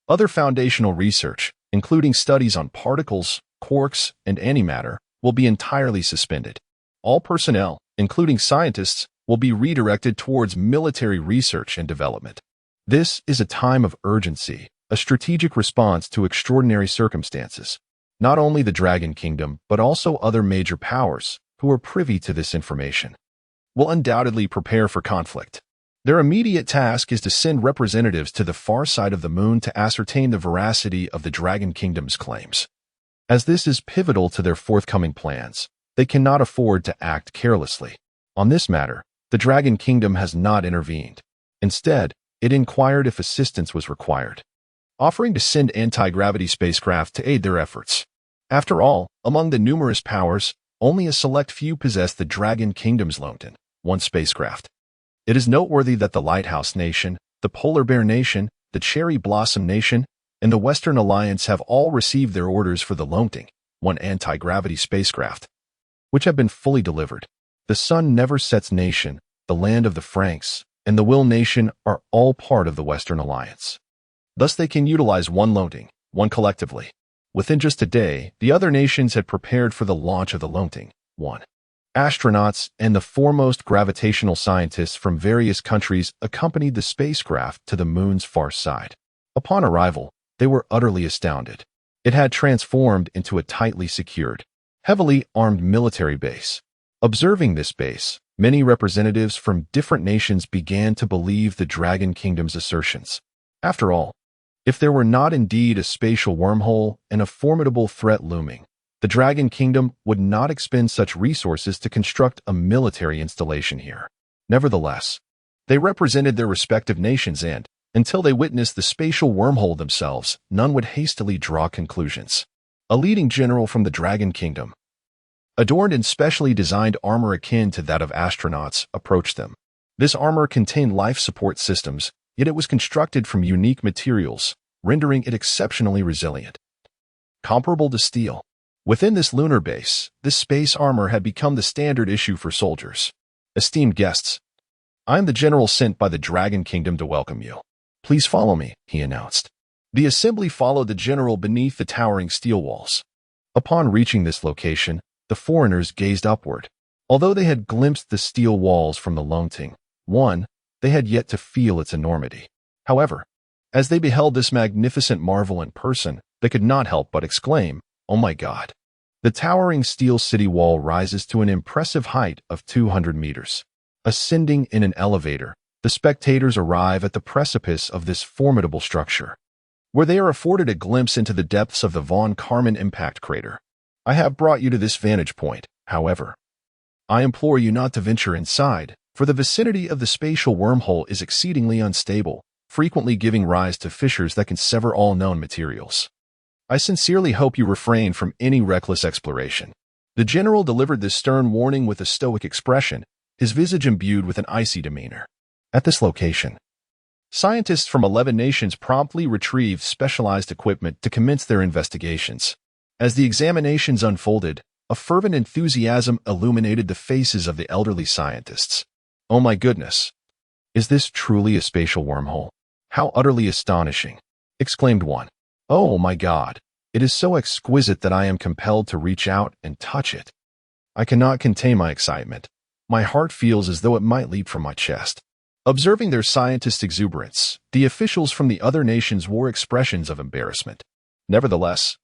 Other foundational research, including studies on particles, quarks, and antimatter, will be entirely suspended. All personnel, including scientists, will be redirected towards military research and development. This is a time of urgency, a strategic response to extraordinary circumstances. Not only the Dragon Kingdom, but also other major powers, who are privy to this information, will undoubtedly prepare for conflict. Their immediate task is to send representatives to the far side of the moon to ascertain the veracity of the Dragon Kingdom's claims. As this is pivotal to their forthcoming plans, they cannot afford to act carelessly. On this matter, the Dragon Kingdom has not intervened. Instead, it inquired if assistance was required, offering to send anti-gravity spacecraft to aid their efforts. After all, among the numerous powers, only a select few possess the Dragon Kingdom's Longton, one spacecraft. It is noteworthy that the Lighthouse Nation, the Polar Bear Nation, the Cherry Blossom Nation, and the Western Alliance have all received their orders for the Longting, one anti-gravity spacecraft, which have been fully delivered. The Sun Never Sets Nation, the Land of the Franks, and the Will Nation are all part of the Western Alliance. Thus they can utilize one Longting, one collectively. Within just a day, the other nations had prepared for the launch of the Longting, one. Astronauts and the foremost gravitational scientists from various countries accompanied the spacecraft to the moon's far side. Upon arrival, they were utterly astounded. It had transformed into a tightly secured, heavily armed military base. Observing this base, many representatives from different nations began to believe the Dragon Kingdom's assertions. After all, if there were not indeed a spatial wormhole and a formidable threat looming, the Dragon Kingdom would not expend such resources to construct a military installation here. Nevertheless, they represented their respective nations and, until they witnessed the spatial wormhole themselves, none would hastily draw conclusions. A leading general from the Dragon Kingdom, adorned in specially designed armor akin to that of astronauts, approached them. This armor contained life support systems, yet it was constructed from unique materials, rendering it exceptionally resilient. Comparable to steel. Within this lunar base, this space armor had become the standard issue for soldiers. Esteemed guests, I am the general sent by the Dragon Kingdom to welcome you. Please follow me, he announced. The assembly followed the general beneath the towering steel walls. Upon reaching this location, the foreigners gazed upward. Although they had glimpsed the steel walls from the Longting, one, they had yet to feel its enormity. However, as they beheld this magnificent marvel in person, they could not help but exclaim, "Oh my God!" The towering steel city wall rises to an impressive height of 200 meters. Ascending in an elevator, the spectators arrive at the precipice of this formidable structure, where they are afforded a glimpse into the depths of the Von Karman impact crater. I have brought you to this vantage point, however. I implore you not to venture inside, for the vicinity of the spatial wormhole is exceedingly unstable, frequently giving rise to fissures that can sever all known materials. I sincerely hope you refrain from any reckless exploration. The general delivered this stern warning with a stoic expression, his visage imbued with an icy demeanor. At this location, scientists from 11 nations promptly retrieved specialized equipment to commence their investigations. As the examinations unfolded, a fervent enthusiasm illuminated the faces of the elderly scientists. "Oh my goodness! Is this truly a spatial wormhole? How utterly astonishing!" exclaimed one. "Oh my God! It is so exquisite that I am compelled to reach out and touch it. I cannot contain my excitement. My heart feels as though it might leap from my chest." Observing their scientists' exuberance, the officials from the other nations wore expressions of embarrassment. Nevertheless,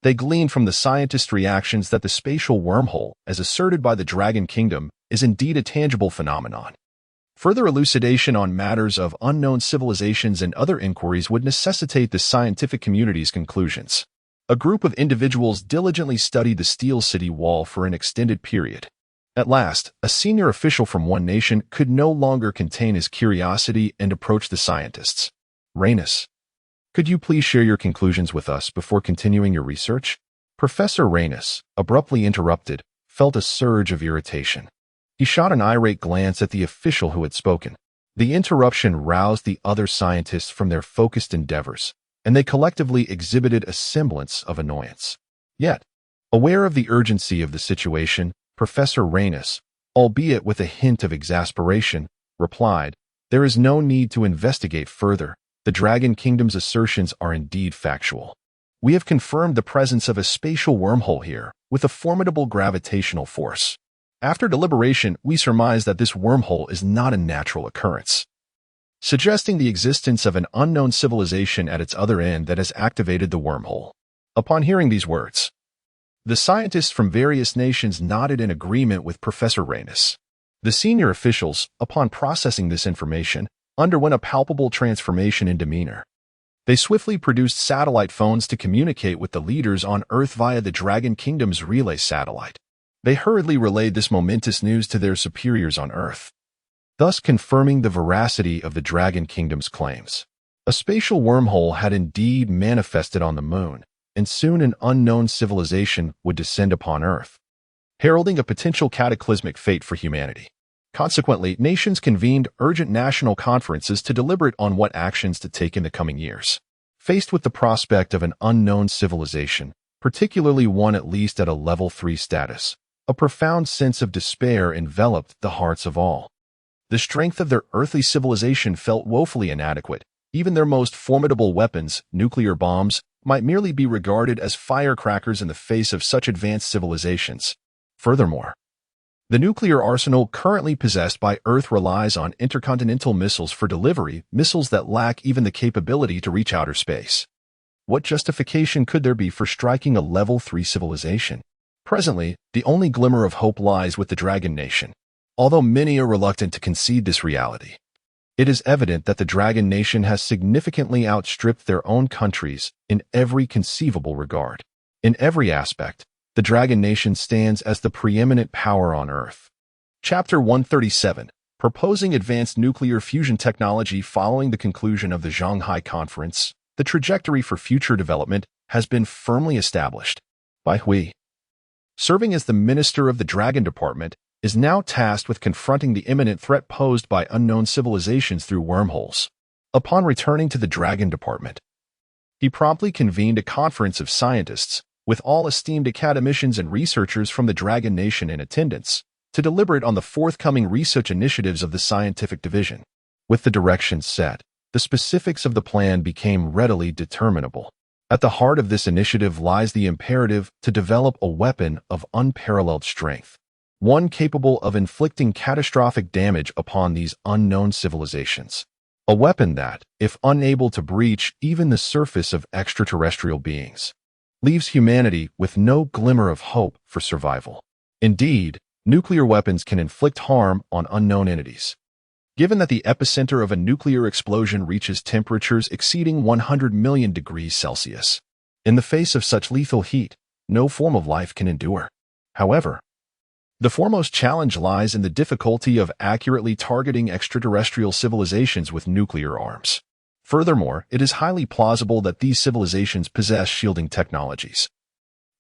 they gleaned from the scientists' reactions that the spatial wormhole, as asserted by the Dragon Kingdom, is indeed a tangible phenomenon. Further elucidation on matters of unknown civilizations and other inquiries would necessitate the scientific community's conclusions. A group of individuals diligently studied the steel city wall for an extended period. At last, a senior official from one nation could no longer contain his curiosity and approached the scientists. "Reynes, could you please share your conclusions with us before continuing your research?" Professor Reynes, abruptly interrupted, felt a surge of irritation. He shot an irate glance at the official who had spoken. The interruption roused the other scientists from their focused endeavors, and they collectively exhibited a semblance of annoyance. Yet, aware of the urgency of the situation, Professor Reynos, albeit with a hint of exasperation, replied, "There is no need to investigate further. The Dragon Kingdom's assertions are indeed factual. We have confirmed the presence of a spatial wormhole here, with a formidable gravitational force. After deliberation, we surmise that this wormhole is not a natural occurrence, suggesting the existence of an unknown civilization at its other end that has activated the wormhole." Upon hearing these words, the scientists from various nations nodded in agreement with Professor Reynos. The senior officials, upon processing this information, underwent a palpable transformation in demeanor. They swiftly produced satellite phones to communicate with the leaders on Earth via the Dragon Kingdom's relay satellite. They hurriedly relayed this momentous news to their superiors on Earth, thus confirming the veracity of the Dragon Kingdom's claims. A spatial wormhole had indeed manifested on the moon, and soon an unknown civilization would descend upon Earth, heralding a potential cataclysmic fate for humanity. Consequently, nations convened urgent national conferences to deliberate on what actions to take in the coming years. Faced with the prospect of an unknown civilization, particularly one at least at a level 3 status, a profound sense of despair enveloped the hearts of all. The strength of their earthly civilization felt woefully inadequate. Even their most formidable weapons, nuclear bombs, might merely be regarded as firecrackers in the face of such advanced civilizations. Furthermore, the nuclear arsenal currently possessed by Earth relies on intercontinental missiles for delivery, missiles that lack even the capability to reach outer space. What justification could there be for striking a level 3 civilization? Presently, the only glimmer of hope lies with the Dragon Nation. Although many are reluctant to concede this reality, it is evident that the Dragon Nation has significantly outstripped their own countries in every conceivable regard. In every aspect, the Dragon Nation stands as the preeminent power on Earth. Chapter 137, Proposing Advanced Nuclear Fusion Technology. Following the conclusion of the Shanghai Conference, the trajectory for future development has been firmly established. Bai Hui, serving as the Minister of the Dragon Department, is now tasked with confronting the imminent threat posed by unknown civilizations through wormholes. Upon returning to the Dragon Department, he promptly convened a conference of scientists, with all esteemed academicians and researchers from the Dragon Nation in attendance, to deliberate on the forthcoming research initiatives of the scientific division. With the directions set, the specifics of the plan became readily determinable. At the heart of this initiative lies the imperative to develop a weapon of unparalleled strength, one capable of inflicting catastrophic damage upon these unknown civilizations. A weapon that, if unable to breach even the surface of extraterrestrial beings, leaves humanity with no glimmer of hope for survival. Indeed, nuclear weapons can inflict harm on unknown entities. Given that the epicenter of a nuclear explosion reaches temperatures exceeding 100 million degrees Celsius, in the face of such lethal heat, no form of life can endure. However, the foremost challenge lies in the difficulty of accurately targeting extraterrestrial civilizations with nuclear arms. Furthermore, it is highly plausible that these civilizations possess shielding technologies,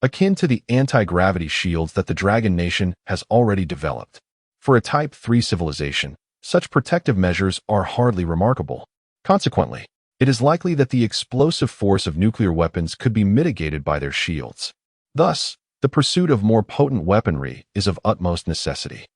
akin to the anti-gravity shields that the Dragon Nation has already developed. For a Type 3 civilization, such protective measures are hardly remarkable. Consequently, it is likely that the explosive force of nuclear weapons could be mitigated by their shields. Thus, the pursuit of more potent weaponry is of utmost necessity.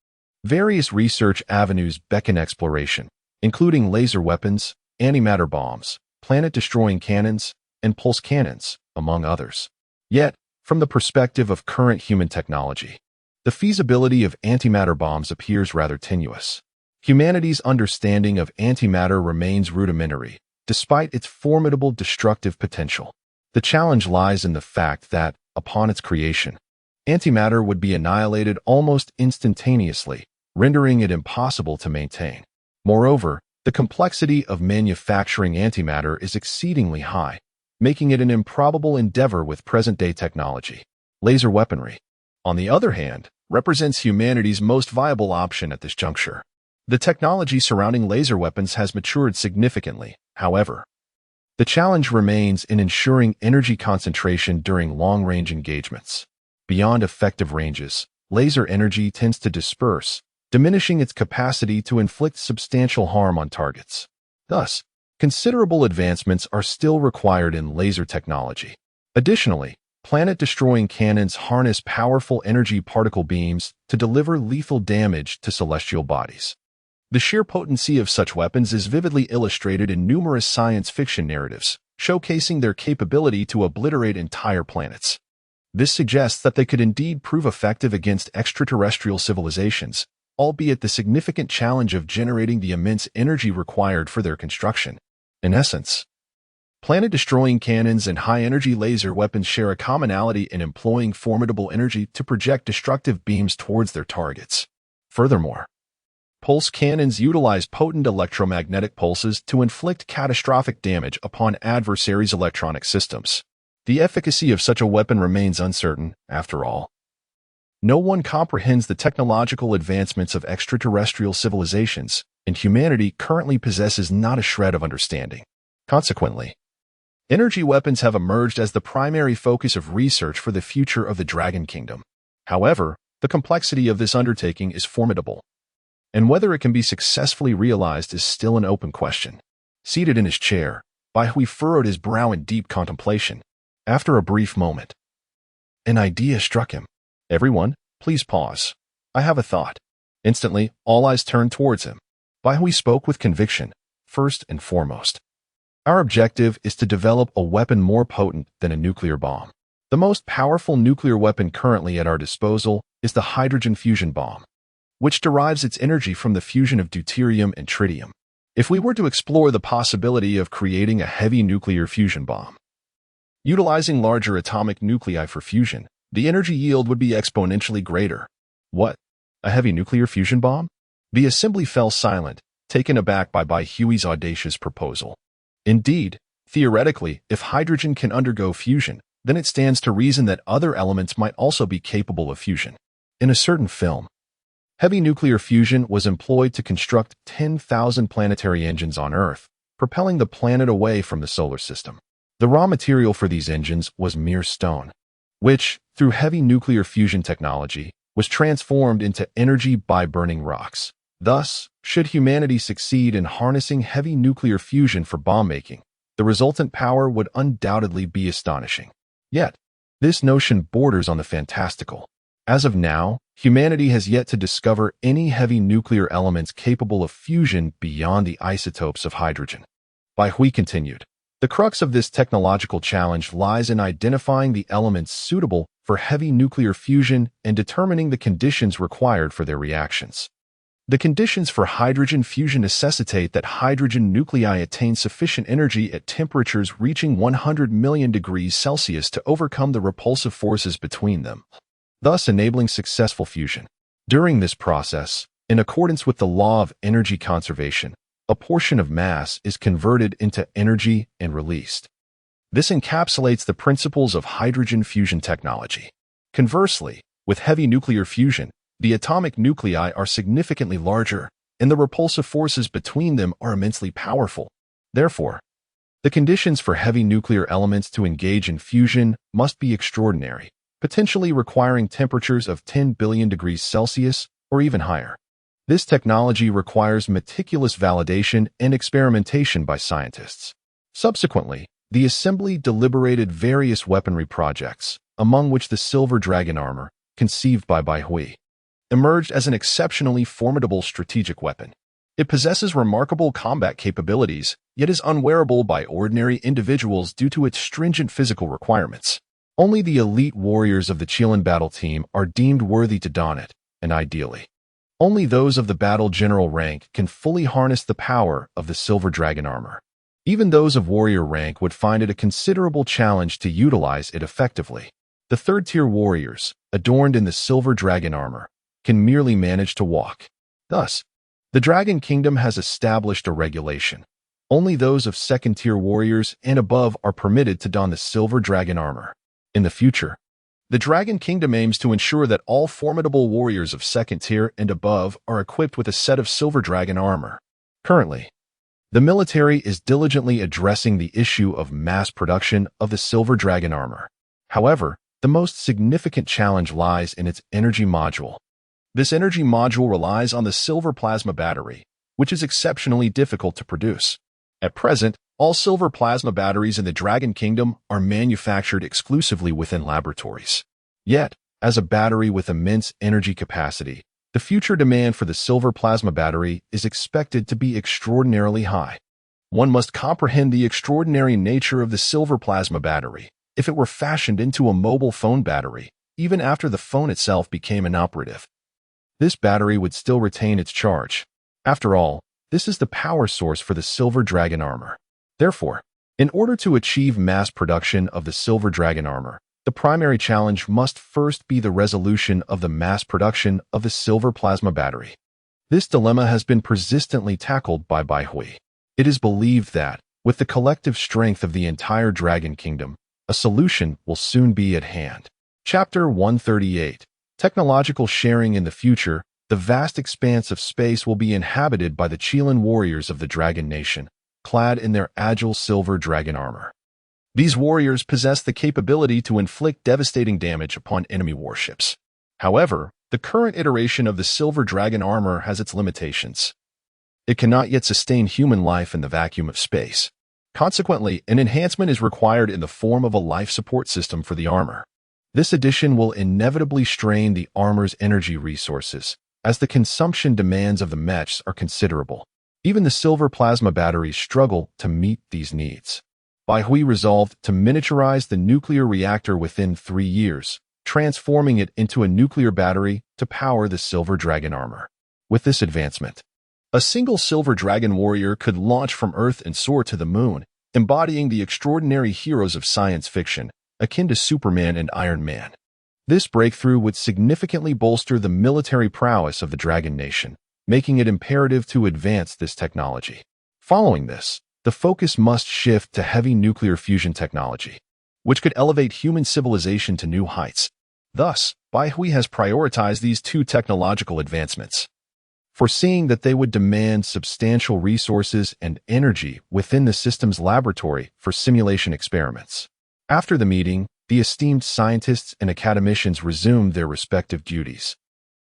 Various research avenues beckon exploration, including laser weapons, antimatter bombs, planet-destroying cannons, and pulse cannons, among others. Yet, from the perspective of current human technology, the feasibility of antimatter bombs appears rather tenuous. Humanity's understanding of antimatter remains rudimentary, despite its formidable destructive potential. The challenge lies in the fact that, upon its creation, antimatter would be annihilated almost instantaneously, rendering it impossible to maintain. Moreover, the complexity of manufacturing antimatter is exceedingly high, making it an improbable endeavor with present-day technology. Laser weaponry, on the other hand, represents humanity's most viable option at this juncture. The technology surrounding laser weapons has matured significantly, however. The challenge remains in ensuring energy concentration during long-range engagements. Beyond effective ranges, laser energy tends to disperse, diminishing its capacity to inflict substantial harm on targets. Thus, considerable advancements are still required in laser technology. Additionally, planet-destroying cannons harness powerful energy particle beams to deliver lethal damage to celestial bodies. The sheer potency of such weapons is vividly illustrated in numerous science fiction narratives, showcasing their capability to obliterate entire planets. This suggests that they could indeed prove effective against extraterrestrial civilizations, albeit the significant challenge of generating the immense energy required for their construction. In essence, planet-destroying cannons and high-energy laser weapons share a commonality in employing formidable energy to project destructive beams towards their targets. Furthermore, pulse cannons utilize potent electromagnetic pulses to inflict catastrophic damage upon adversaries' electronic systems. The efficacy of such a weapon remains uncertain, after all. No one comprehends the technological advancements of extraterrestrial civilizations, and humanity currently possesses not a shred of understanding. Consequently, energy weapons have emerged as the primary focus of research for the future of the Dragon Kingdom. However, the complexity of this undertaking is formidable, and whether it can be successfully realized is still an open question. Seated in his chair, Baihui furrowed his brow in deep contemplation. After a brief moment, an idea struck him. "Everyone, please pause. I have a thought." Instantly, all eyes turned towards him. Baihui spoke with conviction. "First and foremost, our objective is to develop a weapon more potent than a nuclear bomb. The most powerful nuclear weapon currently at our disposal is the hydrogen fusion bomb, which derives its energy from the fusion of deuterium and tritium. If we were to explore the possibility of creating a heavy nuclear fusion bomb, utilizing larger atomic nuclei for fusion, the energy yield would be exponentially greater." "What? A heavy nuclear fusion bomb?" The assembly fell silent, taken aback by Baihui's audacious proposal. Indeed, theoretically, if hydrogen can undergo fusion, then it stands to reason that other elements might also be capable of fusion. In a certain film, heavy nuclear fusion was employed to construct 10,000 planetary engines on Earth, propelling the planet away from the solar system. The raw material for these engines was mere stone, which, through heavy nuclear fusion technology, was transformed into energy by burning rocks. Thus, should humanity succeed in harnessing heavy nuclear fusion for bomb making, the resultant power would undoubtedly be astonishing. Yet, this notion borders on the fantastical. As of now, humanity has yet to discover any heavy nuclear elements capable of fusion beyond the isotopes of hydrogen. Baihui continued. The crux of this technological challenge lies in identifying the elements suitable for heavy nuclear fusion and determining the conditions required for their reactions. The conditions for hydrogen fusion necessitate that hydrogen nuclei attain sufficient energy at temperatures reaching 100 million degrees Celsius to overcome the repulsive forces between them, thus enabling successful fusion. During this process, in accordance with the law of energy conservation, a portion of mass is converted into energy and released. This encapsulates the principles of hydrogen fusion technology. Conversely, with heavy nuclear fusion, the atomic nuclei are significantly larger, and the repulsive forces between them are immensely powerful. Therefore, the conditions for heavy nuclear elements to engage in fusion must be extraordinary, potentially requiring temperatures of 10 billion degrees Celsius or even higher. This technology requires meticulous validation and experimentation by scientists. Subsequently, the assembly deliberated various weaponry projects, among which the Silver Dragon armor, conceived by Baihui, emerged as an exceptionally formidable strategic weapon. It possesses remarkable combat capabilities, yet is unwearable by ordinary individuals due to its stringent physical requirements. Only the elite warriors of the Qilin battle team are deemed worthy to don it, and ideally, only those of the battle general rank can fully harness the power of the Silver Dragon armor. Even those of warrior rank would find it a considerable challenge to utilize it effectively. The third-tier warriors, adorned in the Silver Dragon armor, can merely manage to walk. Thus, the Dragon Kingdom has established a regulation. Only those of second-tier warriors and above are permitted to don the Silver Dragon armor. In the future, the Dragon Kingdom aims to ensure that all formidable warriors of second tier and above are equipped with a set of Silver Dragon armor. Currently, the military is diligently addressing the issue of mass production of the Silver Dragon armor. However, the most significant challenge lies in its energy module. This energy module relies on the silver plasma battery, which is exceptionally difficult to produce. At present, all silver plasma batteries in the Dragon Kingdom are manufactured exclusively within laboratories. Yet, as a battery with immense energy capacity, the future demand for the silver plasma battery is expected to be extraordinarily high. One must comprehend the extraordinary nature of the silver plasma battery. If it were fashioned into a mobile phone battery, even after the phone itself became inoperative, this battery would still retain its charge. After all, this is the power source for the Silver Dragon armor. Therefore, in order to achieve mass production of the Silver Dragon armor, the primary challenge must first be the resolution of the mass production of the silver plasma battery. This dilemma has been persistently tackled by Baihui. It is believed that, with the collective strength of the entire Dragon Kingdom, a solution will soon be at hand. Chapter 138. Technological sharing in the future. The vast expanse of space will be inhabited by the Chilan warriors of the Dragon Nation, clad in their agile silver dragon armor. These warriors possess the capability to inflict devastating damage upon enemy warships. However, the current iteration of the silver dragon armor has its limitations. It cannot yet sustain human life in the vacuum of space. Consequently, an enhancement is required in the form of a life support system for the armor. This addition will inevitably strain the armor's energy resources, as the consumption demands of the mechs are considerable. Even the silver plasma batteries struggle to meet these needs. Baihui resolved to miniaturize the nuclear reactor within 3 years, transforming it into a nuclear battery to power the silver dragon armor. With this advancement, a single silver dragon warrior could launch from Earth and soar to the moon, embodying the extraordinary heroes of science fiction, akin to Superman and Iron Man. This breakthrough would significantly bolster the military prowess of the Dragon Nation, making it imperative to advance this technology. Following this, the focus must shift to heavy nuclear fusion technology, which could elevate human civilization to new heights. Thus, Baihui has prioritized these two technological advancements, foreseeing that they would demand substantial resources and energy within the system's laboratory for simulation experiments. After the meeting, the esteemed scientists and academicians resumed their respective duties,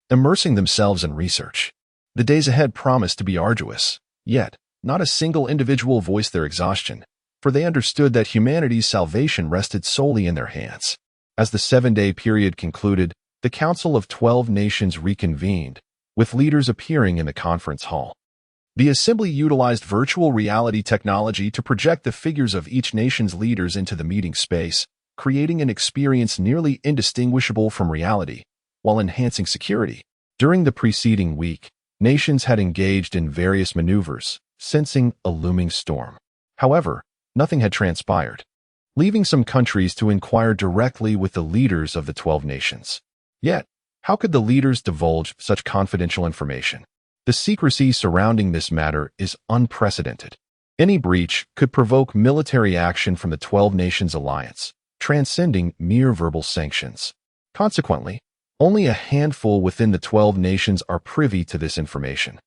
immersing themselves in research. The days ahead promised to be arduous, yet not a single individual voiced their exhaustion, for they understood that humanity's salvation rested solely in their hands. As the 7-day period concluded, the Council of 12 Nations reconvened, with leaders appearing in the conference hall. The assembly utilized virtual reality technology to project the figures of each nation's leaders into the meeting space, creating an experience nearly indistinguishable from reality, while enhancing security. During the preceding week, nations had engaged in various maneuvers, sensing a looming storm. However, nothing had transpired, leaving some countries to inquire directly with the leaders of the 12 nations. Yet, how could the leaders divulge such confidential information? The secrecy surrounding this matter is unprecedented. Any breach could provoke military action from the 12 Nations Alliance, transcending mere verbal sanctions. Consequently, only a handful within the 12 nations are privy to this information,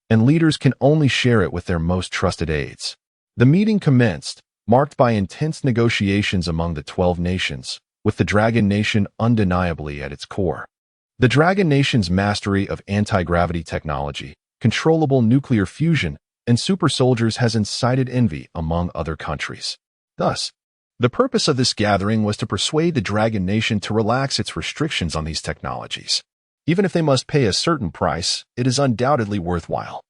and leaders can only share it with their most trusted aides. The meeting commenced, marked by intense negotiations among the 12 nations, with the Dragon Nation undeniably at its core. The Dragon Nation's mastery of anti-gravity technology, controllable nuclear fusion, and super soldiers has incited envy among other countries. Thus, the purpose of this gathering was to persuade the Dragon Nation to relax its restrictions on these technologies. Even if they must pay a certain price, it is undoubtedly worthwhile.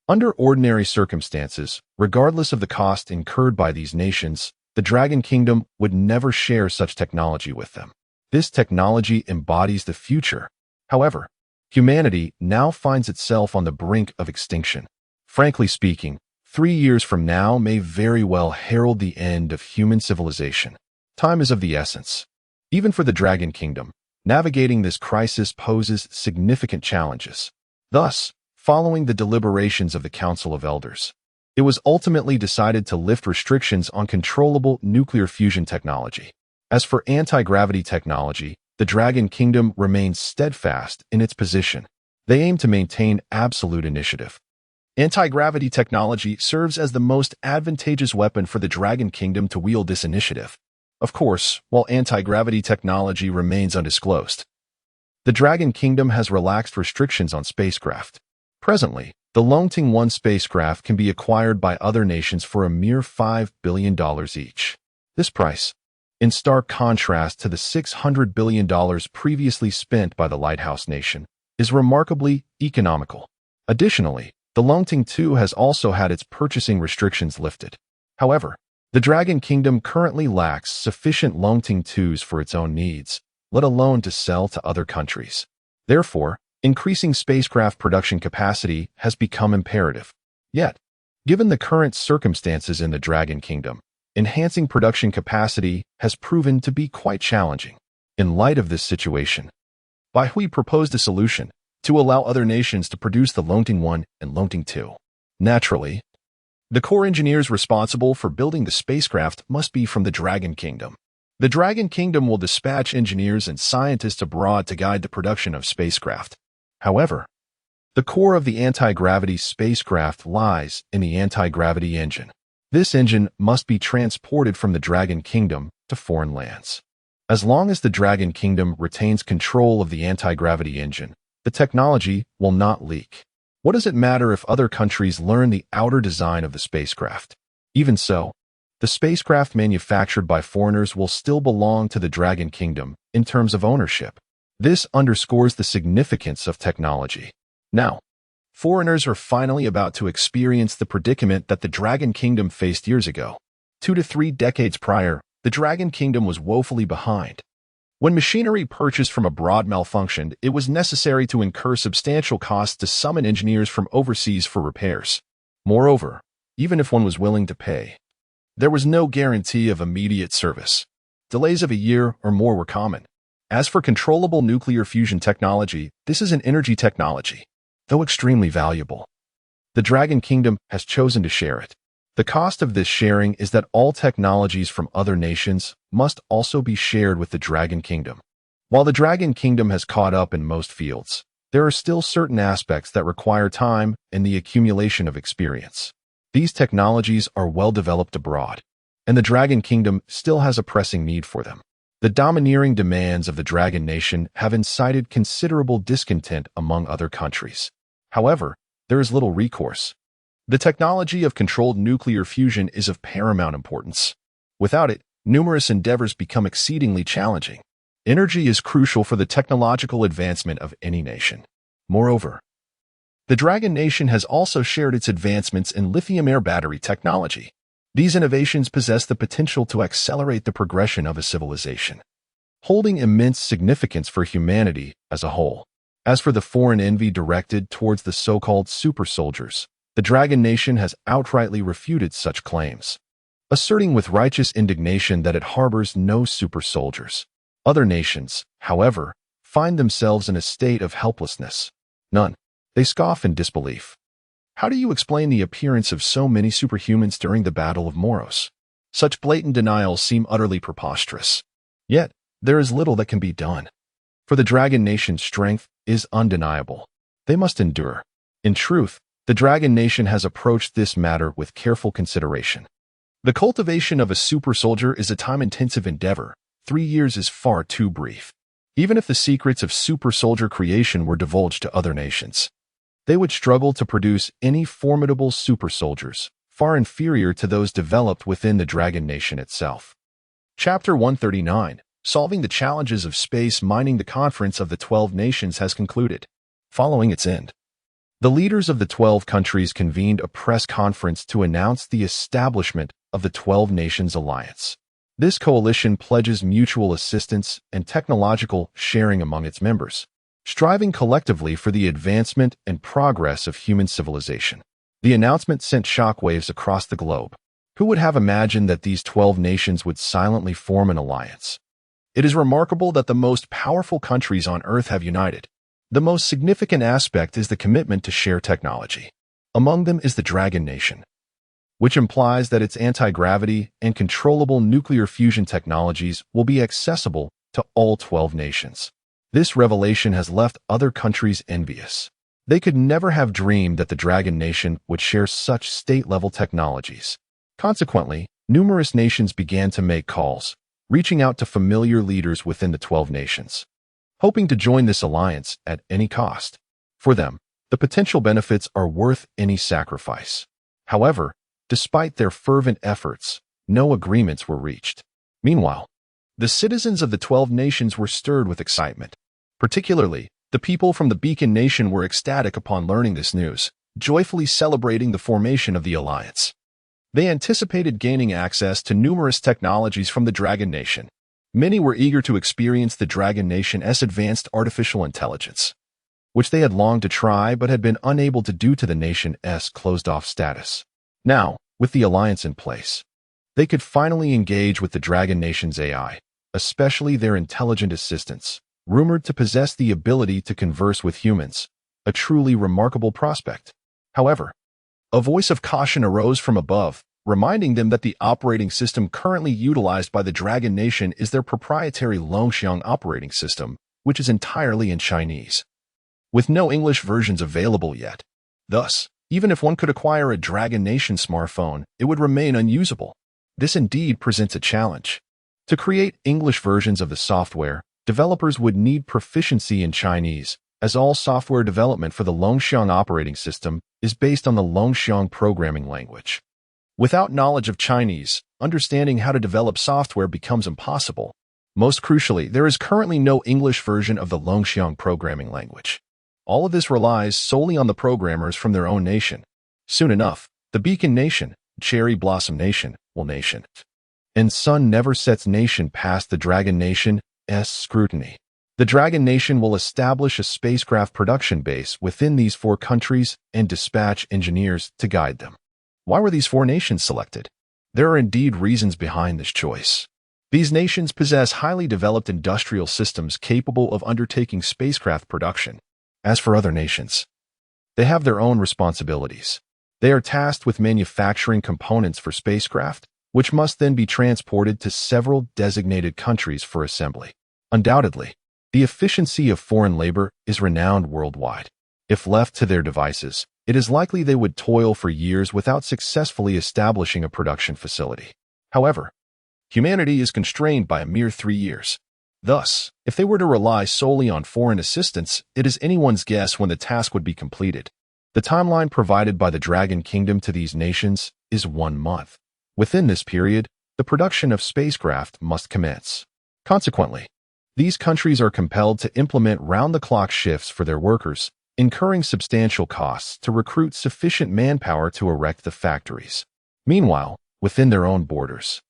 Under ordinary circumstances, regardless of the cost incurred by these nations, the Dragon Kingdom would never share such technology with them. This technology embodies the future. However, humanity now finds itself on the brink of extinction. Frankly speaking, 3 years from now may very well herald the end of human civilization. Time is of the essence. Even for the Dragon Kingdom, navigating this crisis poses significant challenges. Thus, following the deliberations of the Council of Elders, it was ultimately decided to lift restrictions on controllable nuclear fusion technology. As for anti-gravity technology, the Dragon Kingdom remains steadfast in its position. They aim to maintain absolute initiative. Anti-gravity technology serves as the most advantageous weapon for the Dragon Kingdom to wield this initiative. Of course, while anti-gravity technology remains undisclosed, the Dragon Kingdom has relaxed restrictions on spacecraft. Presently, the Longting 1 spacecraft can be acquired by other nations for a mere $5 billion each. This price, in stark contrast to the $600 billion previously spent by the Lighthouse Nation, is remarkably economical. Additionally, the Longting 2 has also had its purchasing restrictions lifted. However, the Dragon Kingdom currently lacks sufficient Longting 2s for its own needs, let alone to sell to other countries. Therefore, increasing spacecraft production capacity has become imperative. Yet, given the current circumstances in the Dragon Kingdom, enhancing production capacity has proven to be quite challenging. In light of this situation, Manhwa proposed a solution to allow other nations to produce the Longting 1 and Longting 2. Naturally, the core engineers responsible for building the spacecraft must be from the Dragon Kingdom. The Dragon Kingdom will dispatch engineers and scientists abroad to guide the production of spacecraft. However, the core of the anti-gravity spacecraft lies in the anti-gravity engine. This engine must be transported from the Dragon Kingdom to foreign lands. As long as the Dragon Kingdom retains control of the anti-gravity engine, the technology will not leak. What does it matter if other countries learn the outer design of the spacecraft? Even so, the spacecraft manufactured by foreigners will still belong to the Dragon Kingdom in terms of ownership. This underscores the significance of technology. Now, foreigners are finally about to experience the predicament that the Dragon Kingdom faced years ago. 2 to 3 decades prior, the Dragon Kingdom was woefully behind. When machinery purchased from abroad malfunctioned, it was necessary to incur substantial costs to summon engineers from overseas for repairs. Moreover, even if one was willing to pay, there was no guarantee of immediate service. Delays of a year or more were common. As for controllable nuclear fusion technology, this is an energy technology, though extremely valuable. The Dragon Kingdom has chosen to share it. The cost of this sharing is that all technologies from other nations must also be shared with the Dragon Kingdom. While the Dragon Kingdom has caught up in most fields, there are still certain aspects that require time and the accumulation of experience. These technologies are well developed abroad, and the Dragon Kingdom still has a pressing need for them. The domineering demands of the Dragon Nation have incited considerable discontent among other countries. However, there is little recourse. The technology of controlled nuclear fusion is of paramount importance. Without it, numerous endeavors become exceedingly challenging. Energy is crucial for the technological advancement of any nation. Moreover, the Dragon Nation has also shared its advancements in lithium-air battery technology. These innovations possess the potential to accelerate the progression of a civilization, holding immense significance for humanity as a whole. As for the foreign envy directed towards the so-called super soldiers, the Dragon Nation has outrightly refuted such claims, asserting with righteous indignation that it harbors no super soldiers. Other nations, however, find themselves in a state of helplessness. None. They scoff in disbelief. How do you explain the appearance of so many superhumans during the Battle of Moros? Such blatant denials seem utterly preposterous. Yet, there is little that can be done. For the Dragon Nation's strength is undeniable. They must endure. In truth, the Dragon Nation has approached this matter with careful consideration. The cultivation of a super soldier is a time-intensive endeavor. 3 years is far too brief. Even if the secrets of super soldier creation were divulged to other nations, they would struggle to produce any formidable super soldiers, far inferior to those developed within the Dragon Nation itself. Chapter 139, Solving the Challenges of Space Mining. The Conference of the 12 Nations has concluded. Following its end, the leaders of the 12 countries convened a press conference to announce the establishment of the 12 Nations Alliance. This coalition pledges mutual assistance and technological sharing among its members, striving collectively for the advancement and progress of human civilization. The announcement sent shockwaves across the globe. Who would have imagined that these 12 nations would silently form an alliance? It is remarkable that the most powerful countries on Earth have united. The most significant aspect is the commitment to share technology. Among them is the Dragon Nation, which implies that its anti-gravity and controllable nuclear fusion technologies will be accessible to all 12 nations. This revelation has left other countries envious. They could never have dreamed that the Dragon Nation would share such state-level technologies. Consequently, numerous nations began to make calls, reaching out to familiar leaders within the 12 nations. hoping to join this alliance at any cost. For them, the potential benefits are worth any sacrifice. However, despite their fervent efforts, no agreements were reached. Meanwhile, the citizens of the 12 nations were stirred with excitement. Particularly, the people from the Beacon Nation were ecstatic upon learning this news, joyfully celebrating the formation of the alliance. They anticipated gaining access to numerous technologies from the Dragon Nation. Many were eager to experience the Dragon Nation's advanced artificial intelligence, which they had longed to try but had been unable to due to the nation's closed-off status. Now, with the alliance in place, they could finally engage with the Dragon Nation's AI, especially their intelligent assistants, rumored to possess the ability to converse with humans, a truly remarkable prospect. However, a voice of caution arose from above, reminding them that the operating system currently utilized by the Dragon Nation is their proprietary Longxiang operating system, which is entirely in Chinese, with no English versions available yet. Thus, even if one could acquire a Dragon Nation smartphone, it would remain unusable. This indeed presents a challenge. To create English versions of the software, developers would need proficiency in Chinese, as all software development for the Longxiang operating system is based on the Longxiang programming language. Without knowledge of Chinese, understanding how to develop software becomes impossible. Most crucially, there is currently no English version of the Longxiang programming language. All of this relies solely on the programmers from their own nation. Soon enough, the Beacon Nation, Cherry Blossom Nation, and Sun Never Sets Nation past the Dragon Nation's scrutiny. The Dragon Nation will establish a spacecraft production base within these 4 countries and dispatch engineers to guide them. Why were these 4 nations selected? There are indeed reasons behind this choice. These nations possess highly developed industrial systems capable of undertaking spacecraft production. As for other nations, they have their own responsibilities. They are tasked with manufacturing components for spacecraft, which must then be transported to several designated countries for assembly. Undoubtedly, the efficiency of foreign labor is renowned worldwide. If left to their devices, it is likely they would toil for years without successfully establishing a production facility. However, humanity is constrained by a mere 3 years. Thus, if they were to rely solely on foreign assistance, it is anyone's guess when the task would be completed. The timeline provided by the Dragon Kingdom to these nations is 1 month. Within this period, the production of spacecraft must commence. Consequently, these countries are compelled to implement round-the-clock shifts for their workers, incurring substantial costs to recruit sufficient manpower to erect the factories. Meanwhile, within their own borders,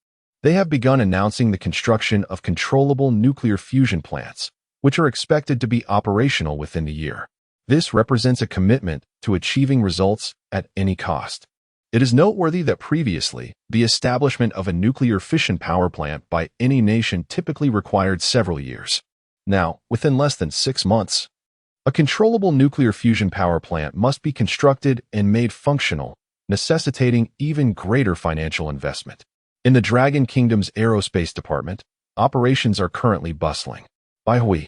they have begun announcing the construction of controllable nuclear fusion plants, which are expected to be operational within the year. This represents a commitment to achieving results at any cost. It is noteworthy that previously, the establishment of a nuclear fission power plant by any nation typically required several years. Now, within less than 6 months, a controllable nuclear fusion power plant must be constructed and made functional, necessitating even greater financial investment. In the Dragon Kingdom's aerospace department, operations are currently bustling. Bai Hui,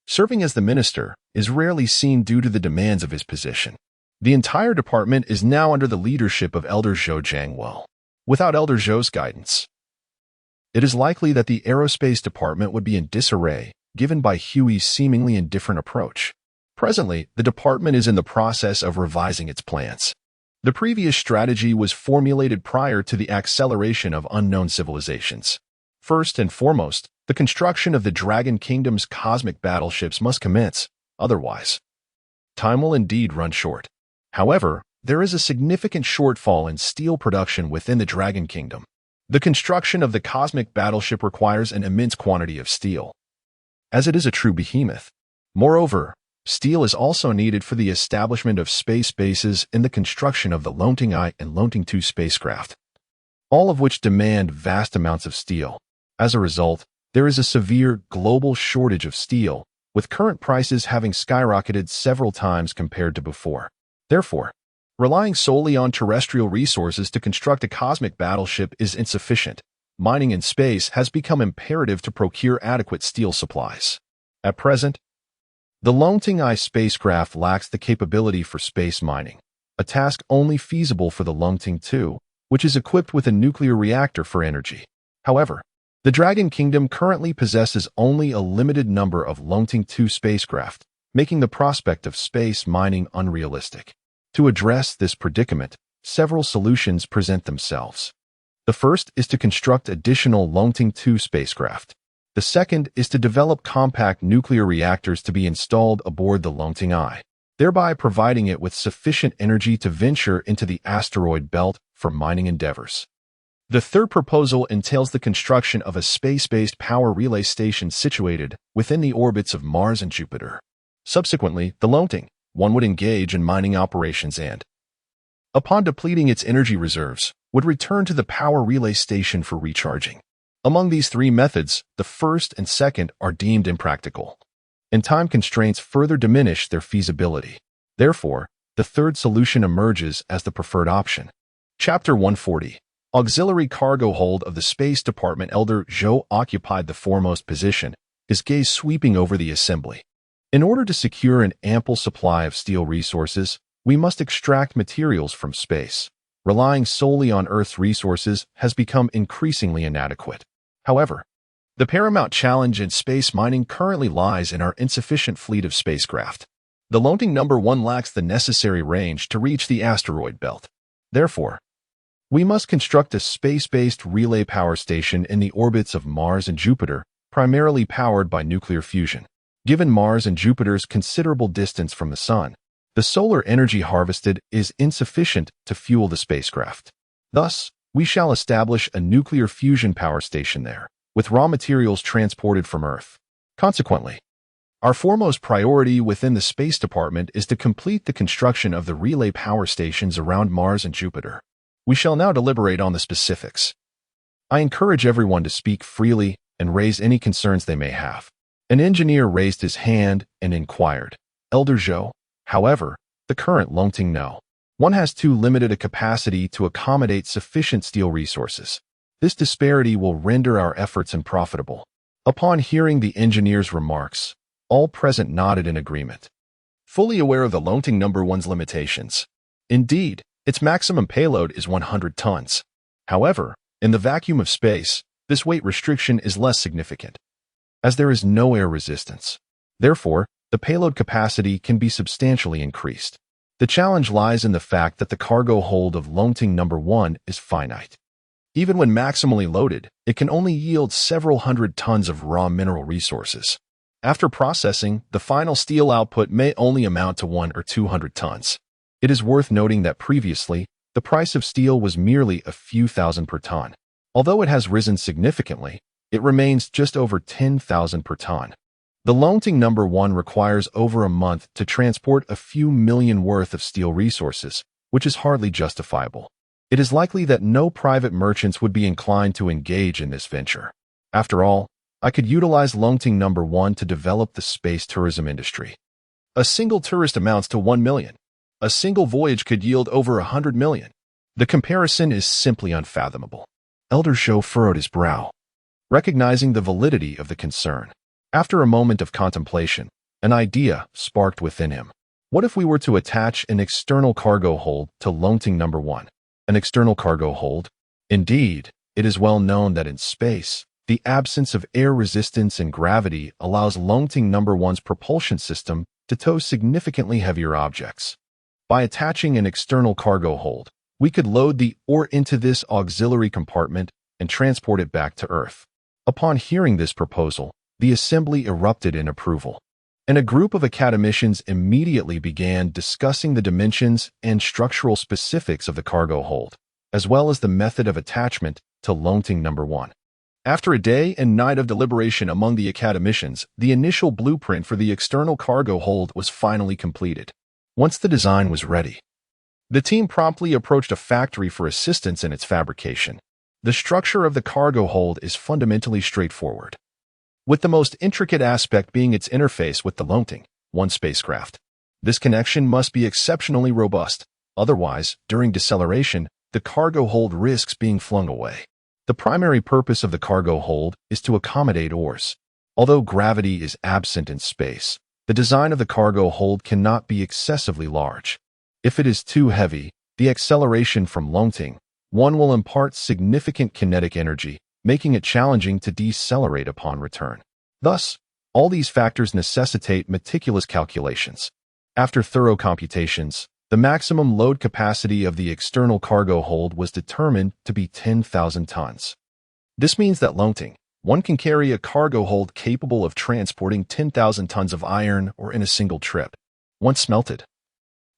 serving as the minister, is rarely seen due to the demands of his position. The entire department is now under the leadership of Elder Zhou Jiangwell. Without Elder Zhou's guidance, it is likely that the aerospace department would be in disarray, given by Huey's seemingly indifferent approach. Presently, the department is in the process of revising its plans. The previous strategy was formulated prior to the acceleration of unknown civilizations. First and foremost, the construction of the Dragon Kingdom's cosmic battleships must commence, otherwise, time will indeed run short. However, there is a significant shortfall in steel production within the Dragon Kingdom. The construction of the cosmic battleship requires an immense quantity of steel, as it is a true behemoth. Moreover, steel is also needed for the establishment of space bases and the construction of the Longting I and Longting II spacecraft, all of which demand vast amounts of steel. As a result, there is a severe global shortage of steel, with current prices having skyrocketed several times compared to before. Therefore, relying solely on terrestrial resources to construct a cosmic battleship is insufficient. Mining in space has become imperative to procure adequate steel supplies. At present, the Longting I spacecraft lacks the capability for space mining, a task only feasible for the Longting II, which is equipped with a nuclear reactor for energy. However, The Dragon Kingdom currently possesses only a limited number of Longting 2 spacecraft, making the prospect of space mining unrealistic. To address this predicament, several solutions present themselves. The first is to construct additional Longting 2 spacecraft. The second is to develop compact nuclear reactors to be installed aboard the Longting I, thereby providing it with sufficient energy to venture into the asteroid belt for mining endeavors. The third proposal entails the construction of a space-based power relay station situated within the orbits of Mars and Jupiter. Subsequently, the Longting 1 would engage in mining operations and, upon depleting its energy reserves, would return to the power relay station for recharging. Among these three methods, the first and second are deemed impractical, and time constraints further diminish their feasibility. Therefore, the third solution emerges as the preferred option. Chapter 140. Auxiliary Cargo Hold of the Space Department. Elder Zhou occupied the foremost position, his gaze sweeping over the assembly. In order to secure an ample supply of steel resources, we must extract materials from space. Relying solely on Earth's resources has become increasingly inadequate. However, the paramount challenge in space mining currently lies in our insufficient fleet of spacecraft. The Longting No. 1 lacks the necessary range to reach the asteroid belt. Therefore, we must construct a space-based relay power station in the orbits of Mars and Jupiter, primarily powered by nuclear fusion. Given Mars and Jupiter's considerable distance from the Sun, the solar energy harvested is insufficient to fuel the spacecraft. Thus, we shall establish a nuclear fusion power station there, with raw materials transported from Earth. Consequently, our foremost priority within the Space Department is to complete the construction of the relay power stations around Mars and Jupiter. We shall now deliberate on the specifics. I encourage everyone to speak freely and raise any concerns they may have. An engineer raised his hand and inquired, Elder Zhou, however, the current Longting No. 1 has too limited a capacity to accommodate sufficient steel resources. This disparity will render our efforts unprofitable. Upon hearing the engineer's remarks, all present nodded in agreement, fully aware of the Longting No. 1's limitations. Indeed, its maximum payload is 100 tons. However, in the vacuum of space, this weight restriction is less significant, as there is no air resistance. Therefore, the payload capacity can be substantially increased. The challenge lies in the fact that the cargo hold of Longting No. 1 is finite. Even when maximally loaded, it can only yield several hundred tons of raw mineral resources. After processing, the final steel output may only amount to 100 or 200 tons. It is worth noting that previously, the price of steel was merely a few thousand per ton. Although it has risen significantly, it remains just over 10,000 per ton. The Longting No. 1 requires over a month to transport a few million worth of steel resources, which is hardly justifiable. It is likely that no private merchants would be inclined to engage in this venture. After all, I could utilize Longting No. 1 to develop the space tourism industry. A single tourist amounts to 1 million. A single voyage could yield over 100 million. The comparison is simply unfathomable. Elder Zhou furrowed his brow, recognizing the validity of the concern. After a moment of contemplation, an idea sparked within him. What if we were to attach an external cargo hold to Longting No. 1? An external cargo hold? Indeed, it is well known that in space, the absence of air resistance and gravity allows Longting No. 1's propulsion system to tow significantly heavier objects. By attaching an external cargo hold, we could load the ore into this auxiliary compartment and transport it back to Earth. Upon hearing this proposal, the assembly erupted in approval, and a group of academicians immediately began discussing the dimensions and structural specifics of the cargo hold, as well as the method of attachment to Longting No. 1. After a day and night of deliberation among the academicians, the initial blueprint for the external cargo hold was finally completed. Once the design was ready, the team promptly approached a factory for assistance in its fabrication. The structure of the cargo hold is fundamentally straightforward, with the most intricate aspect being its interface with the Longting 1 spacecraft. This connection must be exceptionally robust, otherwise, during deceleration, the cargo hold risks being flung away. The primary purpose of the cargo hold is to accommodate ores. Although gravity is absent in space, the design of the cargo hold cannot be excessively large. If it is too heavy, the acceleration from Longting 1 will impart significant kinetic energy, making it challenging to decelerate upon return. Thus, all these factors necessitate meticulous calculations. After thorough computations, the maximum load capacity of the external cargo hold was determined to be 10,000 tons. This means that Longting, one can carry a cargo hold capable of transporting 10,000 tons of iron ore in a single trip. Once smelted,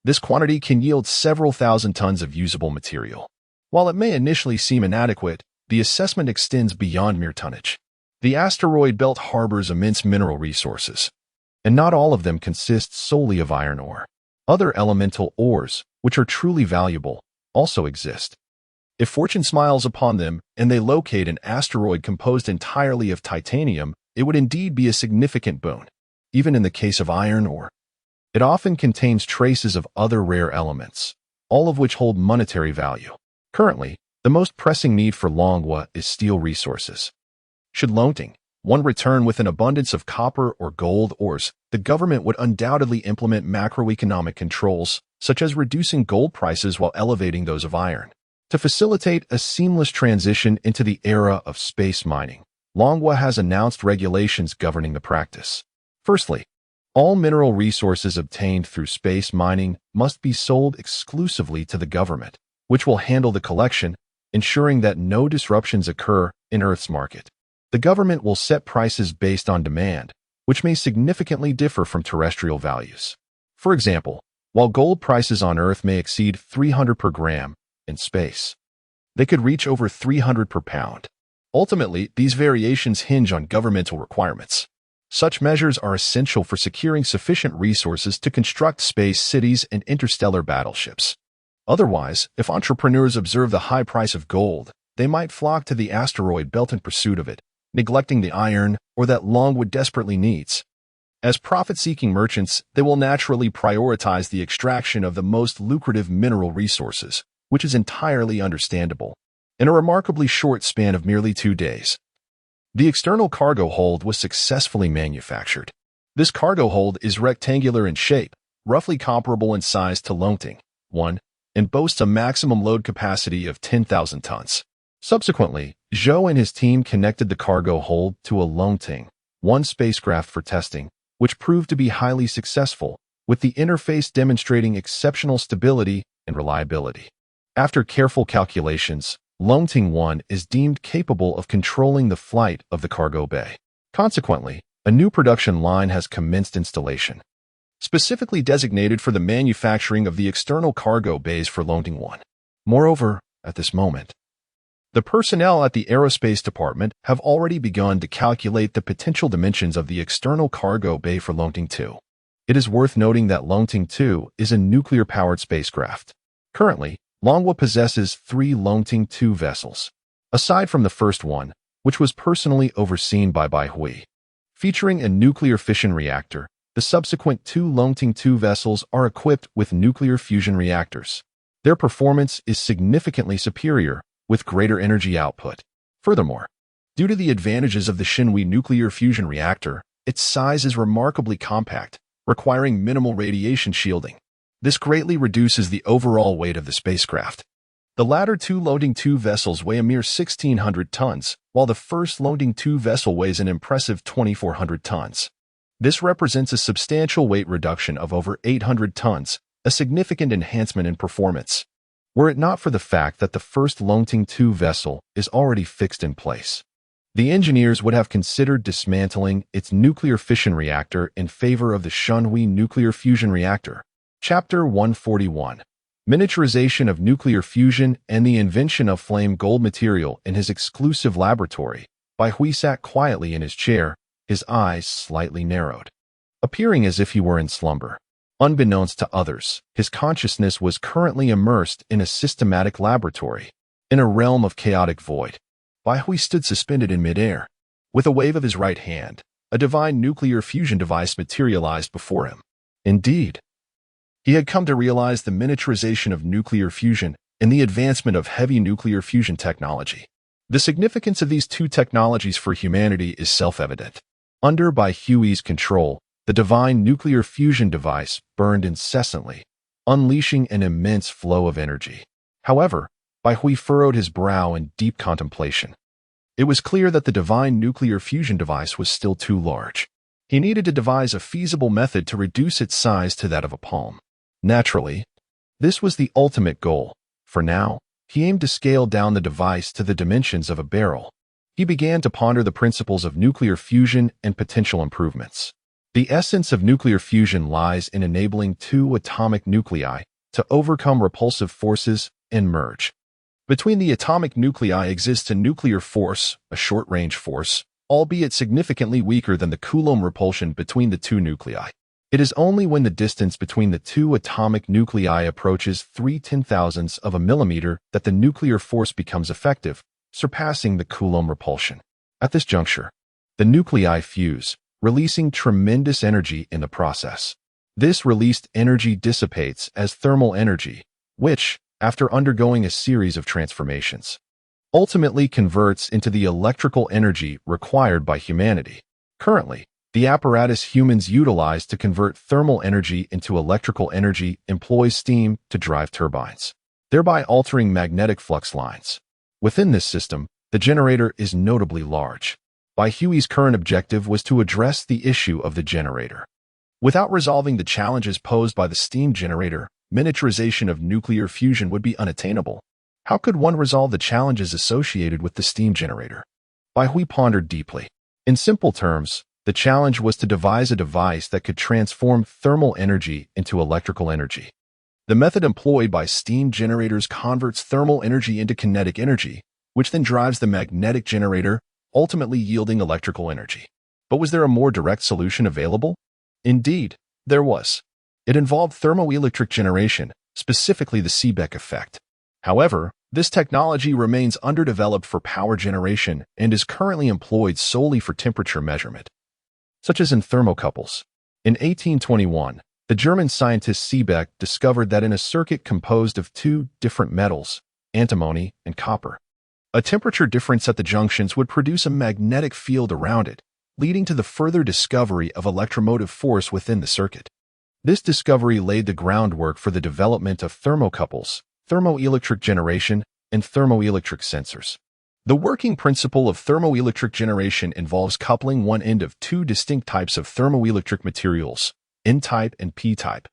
this quantity can yield several thousand tons of usable material. While it may initially seem inadequate, the assessment extends beyond mere tonnage. The asteroid belt harbors immense mineral resources, and not all of them consist solely of iron ore. Other elemental ores, which are truly valuable, also exist. If fortune smiles upon them and they locate an asteroid composed entirely of titanium, it would indeed be a significant boon. Even in the case of iron ore, it often contains traces of other rare elements, all of which hold monetary value. Currently, the most pressing need for Longwa is steel resources. Should Longting, one return with an abundance of copper or gold ores, the government would undoubtedly implement macroeconomic controls, such as reducing gold prices while elevating those of iron. To facilitate a seamless transition into the era of space mining, Longwa has announced regulations governing the practice. Firstly, all mineral resources obtained through space mining must be sold exclusively to the government, which will handle the collection, ensuring that no disruptions occur in Earth's market. The government will set prices based on demand, which may significantly differ from terrestrial values. For example, while gold prices on Earth may exceed 300 per gram, in space, they could reach over 300 per pound. Ultimately, these variations hinge on governmental requirements. Such measures are essential for securing sufficient resources to construct space cities and interstellar battleships. Otherwise, if entrepreneurs observe the high price of gold, they might flock to the asteroid belt in pursuit of it, neglecting the iron ore that Longwood desperately needs. As profit-seeking merchants, they will naturally prioritize the extraction of the most lucrative mineral resources, which is entirely understandable. In a remarkably short span of merely 2 days, the external cargo hold was successfully manufactured. This cargo hold is rectangular in shape, roughly comparable in size to Longting 1, and boasts a maximum load capacity of 10,000 tons. Subsequently, Zhou and his team connected the cargo hold to a Longting 1 spacecraft for testing, which proved to be highly successful, with the interface demonstrating exceptional stability and reliability. After careful calculations, Longting 1 is deemed capable of controlling the flight of the cargo bay. Consequently, a new production line has commenced installation, specifically designated for the manufacturing of the external cargo bays for Longting 1. Moreover, at this moment, the personnel at the aerospace department have already begun to calculate the potential dimensions of the external cargo bay for Longting 2. It is worth noting that Longting 2 is a nuclear-powered spacecraft. Currently, Longwa possesses 3 Longting 2 vessels, aside from the first one, which was personally overseen by Bai Hui. Featuring a nuclear fission reactor, the subsequent 2 Longting 2 vessels are equipped with nuclear fusion reactors. Their performance is significantly superior, with greater energy output. Furthermore, due to the advantages of the Shinwi nuclear fusion reactor, its size is remarkably compact, requiring minimal radiation shielding. This greatly reduces the overall weight of the spacecraft. The latter 2 Longting 2 vessels weigh a mere 1,600 tons, while the first Longting 2 vessel weighs an impressive 2,400 tons. This represents a substantial weight reduction of over 800 tons, a significant enhancement in performance. Were it not for the fact that the first Longting 2 vessel is already fixed in place, the engineers would have considered dismantling its nuclear fission reactor in favor of the Shinwi nuclear fusion reactor. Chapter 141. Miniaturization of Nuclear Fusion and the Invention of Flame Gold Material in his exclusive laboratory. Bai Hui sat quietly in his chair, his eyes slightly narrowed, appearing as if he were in slumber. Unbeknownst to others, his consciousness was currently immersed in a systematic laboratory. In a realm of chaotic void, Bai Hui stood suspended in midair. With a wave of his right hand, a divine nuclear fusion device materialized before him. Indeed, he had come to realize the miniaturization of nuclear fusion and the advancement of heavy nuclear fusion technology. The significance of these 2 technologies for humanity is self-evident. Under Bai Hui's control, the divine nuclear fusion device burned incessantly, unleashing an immense flow of energy. However, Bai Hui furrowed his brow in deep contemplation. It was clear that the divine nuclear fusion device was still too large. He needed to devise a feasible method to reduce its size to that of a palm. Naturally, this was the ultimate goal. For now, he aimed to scale down the device to the dimensions of a barrel. He began to ponder the principles of nuclear fusion and potential improvements. The essence of nuclear fusion lies in enabling two atomic nuclei to overcome repulsive forces and merge. Between the atomic nuclei exists a nuclear force, a short-range force, albeit significantly weaker than the Coulomb repulsion between the two nuclei. It is only when the distance between the two atomic nuclei approaches 3/10,000ths of a millimeter that the nuclear force becomes effective, surpassing the Coulomb repulsion. At this juncture, the nuclei fuse, releasing tremendous energy in the process. This released energy dissipates as thermal energy, which, after undergoing a series of transformations, ultimately converts into the electrical energy required by humanity. Currently, the apparatus humans utilize to convert thermal energy into electrical energy employs steam to drive turbines, thereby altering magnetic flux lines. Within this system, the generator is notably large. Bai Hui's current objective was to address the issue of the generator. Without resolving the challenges posed by the steam generator, miniaturization of nuclear fusion would be unattainable. How could one resolve the challenges associated with the steam generator? Bai Hui pondered deeply. In simple terms, the challenge was to devise a device that could transform thermal energy into electrical energy. The method employed by steam generators converts thermal energy into kinetic energy, which then drives the magnetic generator, ultimately yielding electrical energy. But was there a more direct solution available? Indeed, there was. It involved thermoelectric generation, specifically the Seebeck effect. However, this technology remains underdeveloped for power generation and is currently employed solely for temperature measurement, such as in thermocouples. In 1821, the German scientist Seebeck discovered that in a circuit composed of two different metals, antimony and copper, a temperature difference at the junctions would produce a magnetic field around it, leading to the further discovery of electromotive force within the circuit. This discovery laid the groundwork for the development of thermocouples, thermoelectric generation, and thermoelectric sensors. The working principle of thermoelectric generation involves coupling one end of two distinct types of thermoelectric materials, N-type and P-type,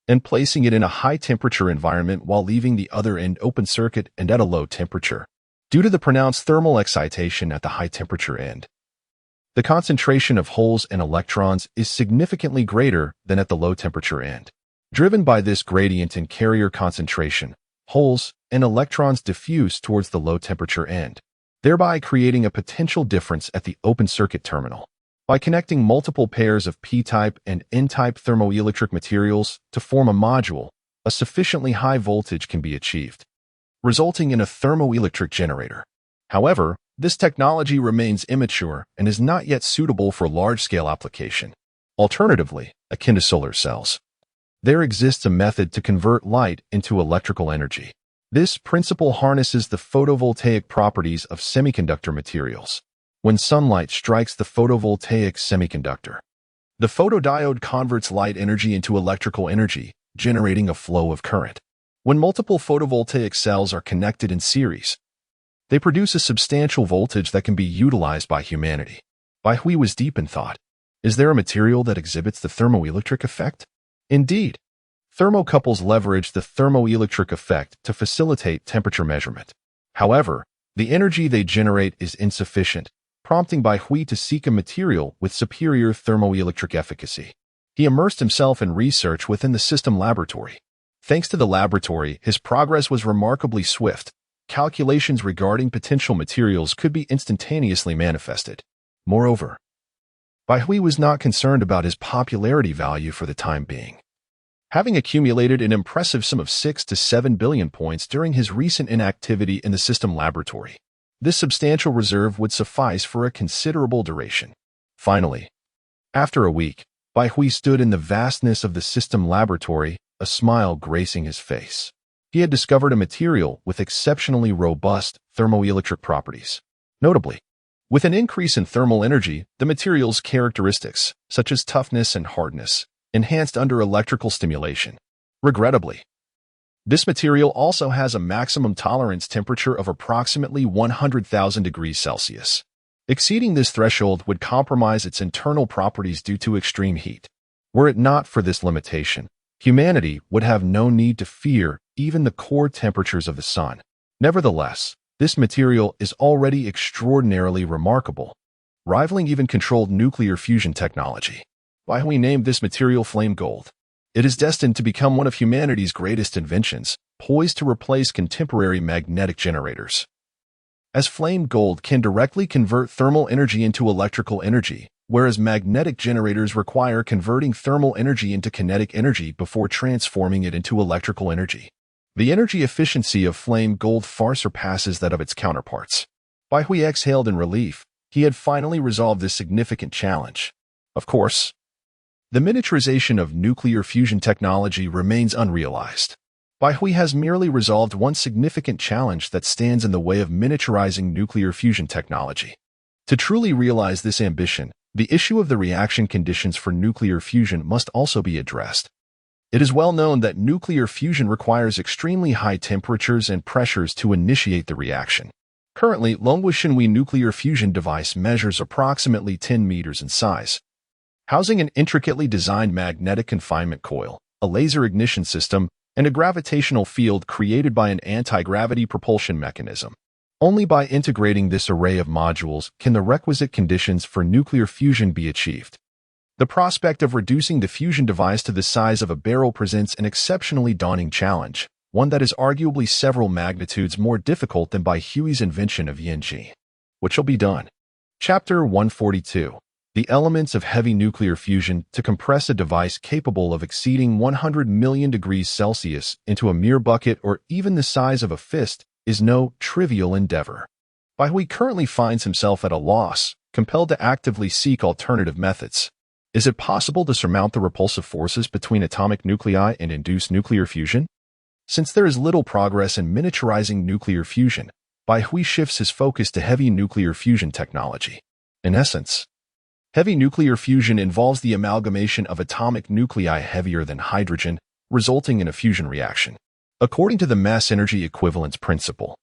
and placing it in a high-temperature environment while leaving the other end open circuit and at a low temperature. Due to the pronounced thermal excitation at the high-temperature end, the concentration of holes and electrons is significantly greater than at the low-temperature end. Driven by this gradient in carrier concentration, holes and electrons diffuse towards the low-temperature end, thereby creating a potential difference at the open circuit terminal. By connecting multiple pairs of P-type and N-type thermoelectric materials to form a module, a sufficiently high voltage can be achieved, resulting in a thermoelectric generator. However, this technology remains immature and is not yet suitable for large-scale application. Alternatively, akin to solar cells, there exists a method to convert light into electrical energy. This principle harnesses the photovoltaic properties of semiconductor materials. When sunlight strikes the photovoltaic semiconductor, the photodiode converts light energy into electrical energy, generating a flow of current. When multiple photovoltaic cells are connected in series, they produce a substantial voltage that can be utilized by humanity. Bai Hui was deep in thought. Is there a material that exhibits the thermoelectric effect? Indeed, thermocouples leverage the thermoelectric effect to facilitate temperature measurement. However, the energy they generate is insufficient, prompting Bai Hui to seek a material with superior thermoelectric efficacy. He immersed himself in research within the system laboratory. Thanks to the laboratory, his progress was remarkably swift. Calculations regarding potential materials could be instantaneously manifested. Moreover, Bai Hui was not concerned about his popularity value for the time being. Having accumulated an impressive sum of 6 to 7 billion points during his recent inactivity in the system laboratory, this substantial reserve would suffice for a considerable duration. Finally, after a week, Bai Hui stood in the vastness of the system laboratory, a smile gracing his face. He had discovered a material with exceptionally robust thermoelectric properties. Notably, with an increase in thermal energy, the material's characteristics, such as toughness and hardness, enhanced under electrical stimulation. Regrettably, This material also has a maximum tolerance temperature of approximately 100,000 degrees Celsius. Exceeding this threshold would compromise its internal properties due to extreme heat. Were it not for this limitation, humanity would have no need to fear even the core temperatures of the sun. Nevertheless, this material is already extraordinarily remarkable, rivaling even controlled nuclear fusion technology. Why we named this material flame gold. It is destined to become one of humanity's greatest inventions, poised to replace contemporary magnetic generators. As flame gold can directly convert thermal energy into electrical energy, whereas magnetic generators require converting thermal energy into kinetic energy before transforming it into electrical energy. The energy efficiency of flame gold far surpasses that of its counterparts. Baihui exhaled in relief. He had finally resolved this significant challenge. Of course, the miniaturization of nuclear fusion technology remains unrealized. Baihui has merely resolved one significant challenge that stands in the way of miniaturizing nuclear fusion technology. To truly realize this ambition, the issue of the reaction conditions for nuclear fusion must also be addressed. It is well known that nuclear fusion requires extremely high temperatures and pressures to initiate the reaction. Currently, Longwushinwi nuclear fusion device measures approximately 10 meters in size, housing an intricately designed magnetic confinement coil, a laser ignition system, and a gravitational field created by an anti-gravity propulsion mechanism. Only by integrating this array of modules can the requisite conditions for nuclear fusion be achieved. The prospect of reducing the fusion device to the size of a barrel presents an exceptionally daunting challenge, one that is arguably several magnitudes more difficult than Baihui's invention of Yinji. What shall be done? Chapter 142. The elements of heavy nuclear fusion to compress a device capable of exceeding 100 million degrees Celsius into a mere bucket or even the size of a fist is no trivial endeavor. Baihui currently finds himself at a loss, compelled to actively seek alternative methods. Is it possible to surmount the repulsive forces between atomic nuclei and induce nuclear fusion? Since there is little progress in miniaturizing nuclear fusion, Baihui shifts his focus to heavy nuclear fusion technology. In essence, heavy nuclear fusion involves the amalgamation of atomic nuclei heavier than hydrogen, resulting in a fusion reaction. According to the mass energy equivalence principle,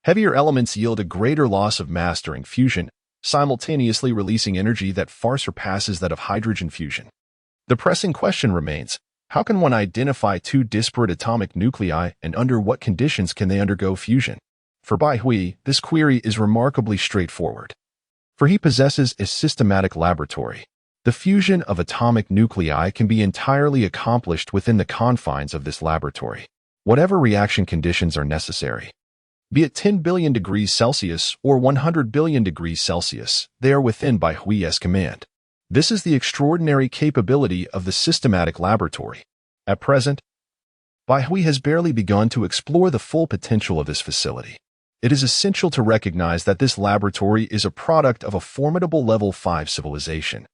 heavier elements yield a greater loss of mass during fusion, simultaneously releasing energy that far surpasses that of hydrogen fusion. The pressing question remains, how can one identify two disparate atomic nuclei and under what conditions can they undergo fusion? For Baihui, this query is remarkably straightforward. For he possesses a systematic laboratory. The fusion of atomic nuclei can be entirely accomplished within the confines of this laboratory, whatever reaction conditions are necessary. Be it 10 billion degrees Celsius or 100 billion degrees Celsius, they are within Baihui's command. This is the extraordinary capability of the systematic laboratory. At present, Baihui has barely begun to explore the full potential of this facility. It is essential to recognize that this laboratory is a product of a formidable Level 5 civilization,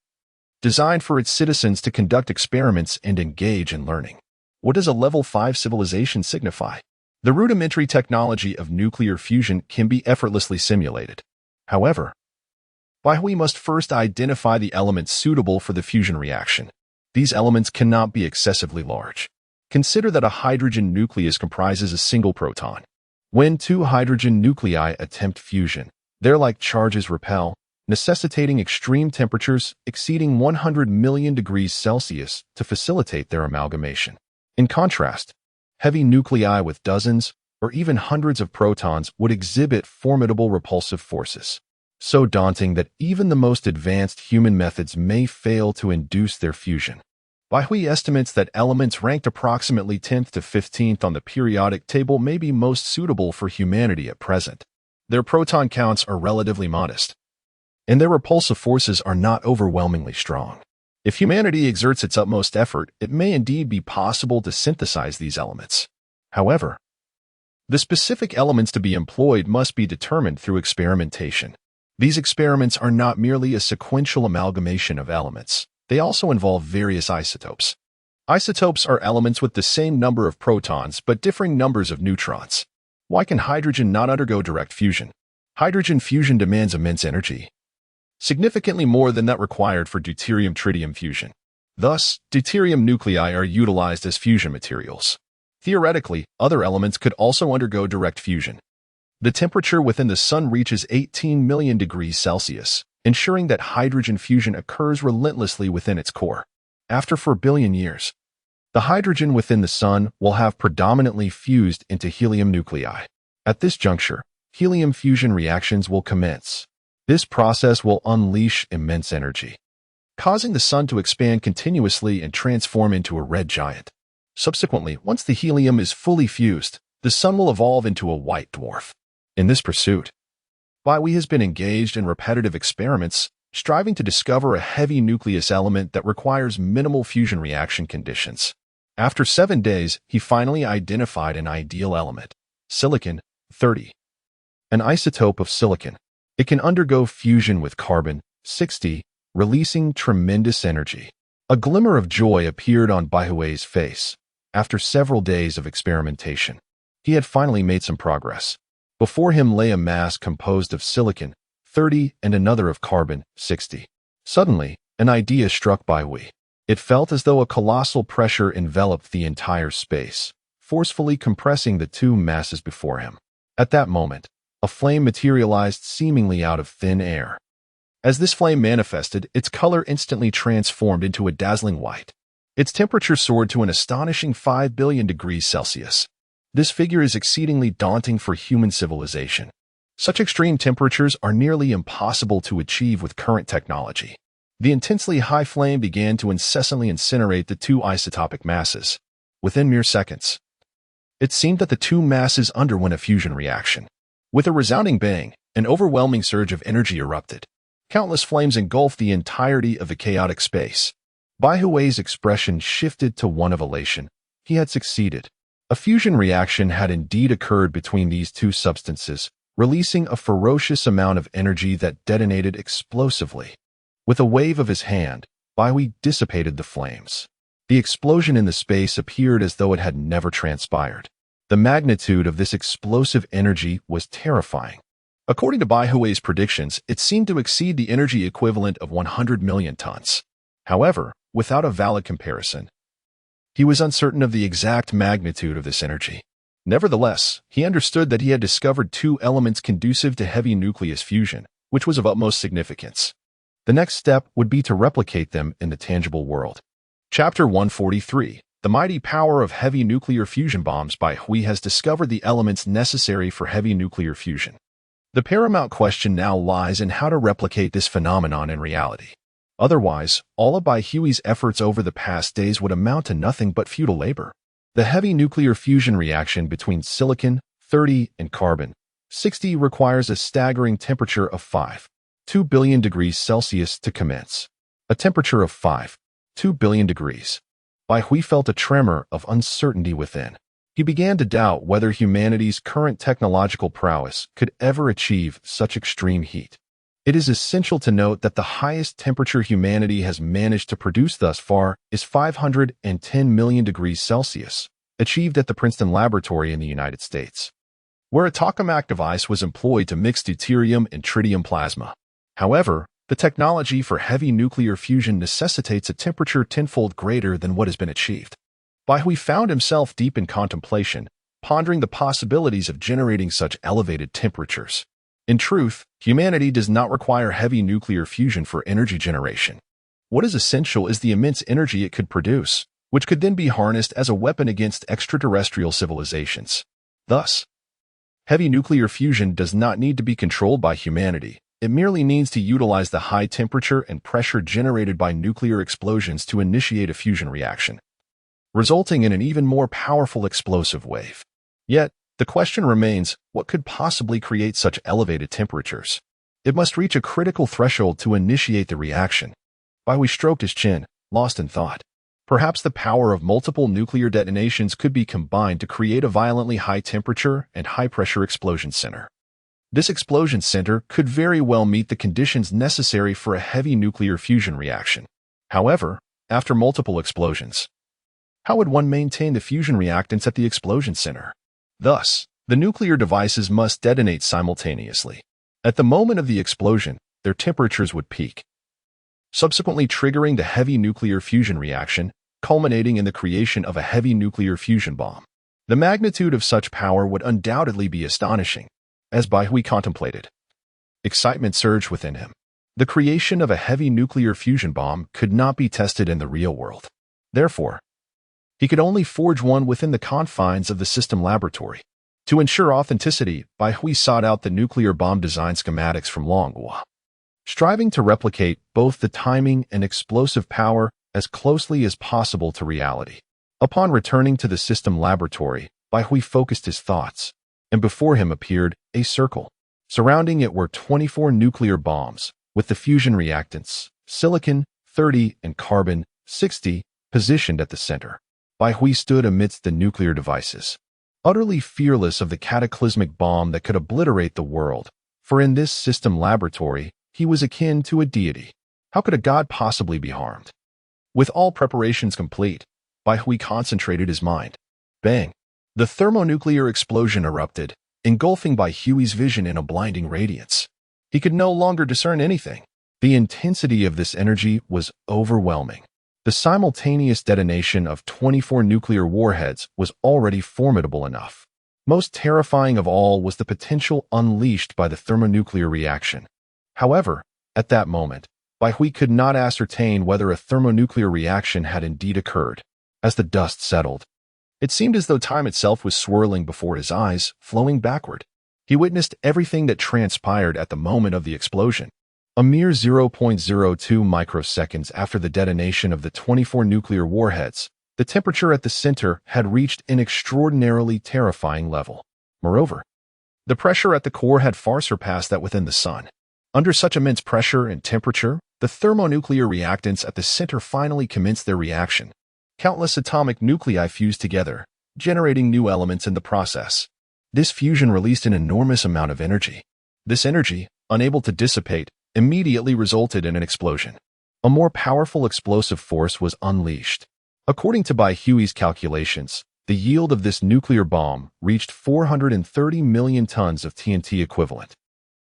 designed for its citizens to conduct experiments and engage in learning. What does a Level 5 civilization signify? The rudimentary technology of nuclear fusion can be effortlessly simulated. However, Baihui must first identify the elements suitable for the fusion reaction. These elements cannot be excessively large. Consider that a hydrogen nucleus comprises a single proton. When two hydrogen nuclei attempt fusion, their like charges repel, necessitating extreme temperatures exceeding 100 million degrees Celsius to facilitate their amalgamation. In contrast, heavy nuclei with dozens or even hundreds of protons would exhibit formidable repulsive forces, so daunting that even the most advanced human methods may fail to induce their fusion. Baihui estimates that elements ranked approximately 10th to 15th on the periodic table may be most suitable for humanity at present. Their proton counts are relatively modest, and their repulsive forces are not overwhelmingly strong. If humanity exerts its utmost effort, it may indeed be possible to synthesize these elements. However, the specific elements to be employed must be determined through experimentation. These experiments are not merely a sequential amalgamation of elements. They also involve various isotopes. Isotopes are elements with the same number of protons but differing numbers of neutrons. Why can hydrogen not undergo direct fusion? Hydrogen fusion demands immense energy, significantly more than that required for deuterium-tritium fusion. Thus, deuterium nuclei are utilized as fusion materials. Theoretically, other elements could also undergo direct fusion. The temperature within the Sun reaches 18 million degrees Celsius, ensuring that hydrogen fusion occurs relentlessly within its core. After 4 billion years, the hydrogen within the Sun will have predominantly fused into helium nuclei. At this juncture, helium fusion reactions will commence. This process will unleash immense energy, causing the Sun to expand continuously and transform into a red giant. Subsequently, once the helium is fully fused, the Sun will evolve into a white dwarf. In this pursuit, Baihui has been engaged in repetitive experiments, striving to discover a heavy nucleus element that requires minimal fusion reaction conditions. After 7 days, he finally identified an ideal element, silicon-30, an isotope of silicon. It can undergo fusion with carbon-60, releasing tremendous energy. A glimmer of joy appeared on Baihui's face. After several days of experimentation, he had finally made some progress. Before him lay a mass composed of silicon-30 and another of carbon-60. Suddenly, an idea struck Baihui. It felt as though a colossal pressure enveloped the entire space, forcefully compressing the two masses before him. At that moment, a flame materialized seemingly out of thin air. As this flame manifested, its color instantly transformed into a dazzling white. Its temperature soared to an astonishing 5 billion degrees Celsius. This figure is exceedingly daunting for human civilization. Such extreme temperatures are nearly impossible to achieve with current technology. The intensely high flame began to incessantly incinerate the two isotopic masses. Within mere seconds, it seemed that the two masses underwent a fusion reaction. With a resounding bang, an overwhelming surge of energy erupted. Countless flames engulfed the entirety of the chaotic space. Baihui's expression shifted to one of elation. He had succeeded. A fusion reaction had indeed occurred between these two substances, releasing a ferocious amount of energy that detonated explosively. With a wave of his hand, Baihui dissipated the flames. The explosion in the space appeared as though it had never transpired. The magnitude of this explosive energy was terrifying. According to Baihui's predictions, it seemed to exceed the energy equivalent of 100 million tons. However, without a valid comparison, he was uncertain of the exact magnitude of this energy. Nevertheless, he understood that he had discovered two elements conducive to heavy nucleus fusion, which was of utmost significance. The next step would be to replicate them in the tangible world. Chapter 143. The Mighty Power of Heavy Nuclear Fusion Bombs. Baihui has discovered the elements necessary for heavy nuclear fusion. The paramount question now lies in how to replicate this phenomenon in reality. Otherwise, all of Baihui's efforts over the past days would amount to nothing but futile labor. The heavy nuclear fusion reaction between silicon-30 and carbon-60 requires a staggering temperature of 5.2 billion degrees Celsius to commence. A temperature of 5.2 billion degrees. Baihui felt a tremor of uncertainty within. He began to doubt whether humanity's current technological prowess could ever achieve such extreme heat. It is essential to note that the highest temperature humanity has managed to produce thus far is 510 million degrees Celsius, achieved at the Princeton Laboratory in the United States, where a tokamak device was employed to mix deuterium and tritium plasma. However, the technology for heavy nuclear fusion necessitates a temperature tenfold greater than what has been achieved. Baihui found himself deep in contemplation, pondering the possibilities of generating such elevated temperatures. In truth, humanity does not require heavy nuclear fusion for energy generation. What is essential is the immense energy it could produce, which could then be harnessed as a weapon against extraterrestrial civilizations. Thus, heavy nuclear fusion does not need to be controlled by humanity. It merely needs to utilize the high temperature and pressure generated by nuclear explosions to initiate a fusion reaction, resulting in an even more powerful explosive wave. Yet, the question remains, what could possibly create such elevated temperatures? It must reach a critical threshold to initiate the reaction. Baihui stroked his chin, lost in thought. Perhaps the power of multiple nuclear detonations could be combined to create a violently high temperature and high pressure explosion center. This explosion center could very well meet the conditions necessary for a heavy nuclear fusion reaction. However, after multiple explosions, how would one maintain the fusion reactants at the explosion center? Thus, the nuclear devices must detonate simultaneously. At the moment of the explosion, their temperatures would peak, subsequently triggering the heavy nuclear fusion reaction, culminating in the creation of a heavy nuclear fusion bomb. The magnitude of such power would undoubtedly be astonishing, as Bai Hui contemplated. Excitement surged within him. The creation of a heavy nuclear fusion bomb could not be tested in the real world. Therefore, he could only forge one within the confines of the system laboratory. To ensure authenticity, Bai Hui sought out the nuclear bomb design schematics from manhwa, striving to replicate both the timing and explosive power as closely as possible to reality. Upon returning to the system laboratory, Bai Hui focused his thoughts, and before him appeared a circle. Surrounding it were 24 nuclear bombs, with the fusion reactants, silicon 30 and carbon 60, positioned at the center. Bai Hui stood amidst the nuclear devices, utterly fearless of the cataclysmic bomb that could obliterate the world, for in this system laboratory, he was akin to a deity. How could a god possibly be harmed? With all preparations complete, Bai Hui concentrated his mind. Bang! The thermonuclear explosion erupted, engulfing Bai Hui's vision in a blinding radiance. He could no longer discern anything. The intensity of this energy was overwhelming. The simultaneous detonation of 24 nuclear warheads was already formidable enough. Most terrifying of all was the potential unleashed by the thermonuclear reaction. However, at that moment, Bai Hui could not ascertain whether a thermonuclear reaction had indeed occurred. As the dust settled, it seemed as though time itself was swirling before his eyes, flowing backward. He witnessed everything that transpired at the moment of the explosion. A mere 0.02 microseconds after the detonation of the 24 nuclear warheads, the temperature at the center had reached an extraordinarily terrifying level. Moreover, the pressure at the core had far surpassed that within the sun. Under such immense pressure and temperature, the thermonuclear reactants at the center finally commenced their reaction. Countless atomic nuclei fused together, generating new elements in the process. This fusion released an enormous amount of energy. This energy, unable to dissipate, immediately resulted in an explosion. A more powerful explosive force was unleashed. According to Bai Hui's calculations, the yield of this nuclear bomb reached 430 million tons of TNT equivalent.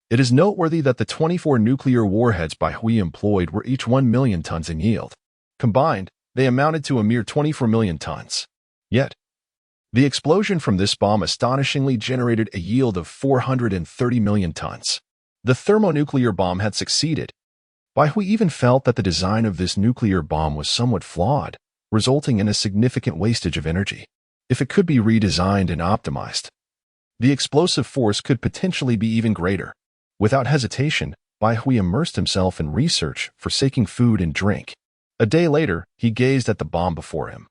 It is noteworthy that the 24 nuclear warheads Bai Hui employed were each 1 million tons in yield. Combined, they amounted to a mere 24 million tons. Yet, the explosion from this bomb astonishingly generated a yield of 430 million tons. The thermonuclear bomb had succeeded. Bai Hui even felt that the design of this nuclear bomb was somewhat flawed, resulting in a significant wastage of energy. If it could be redesigned and optimized, the explosive force could potentially be even greater. Without hesitation, Bai Hui immersed himself in research, forsaking food and drink. A day later, he gazed at the bomb before him,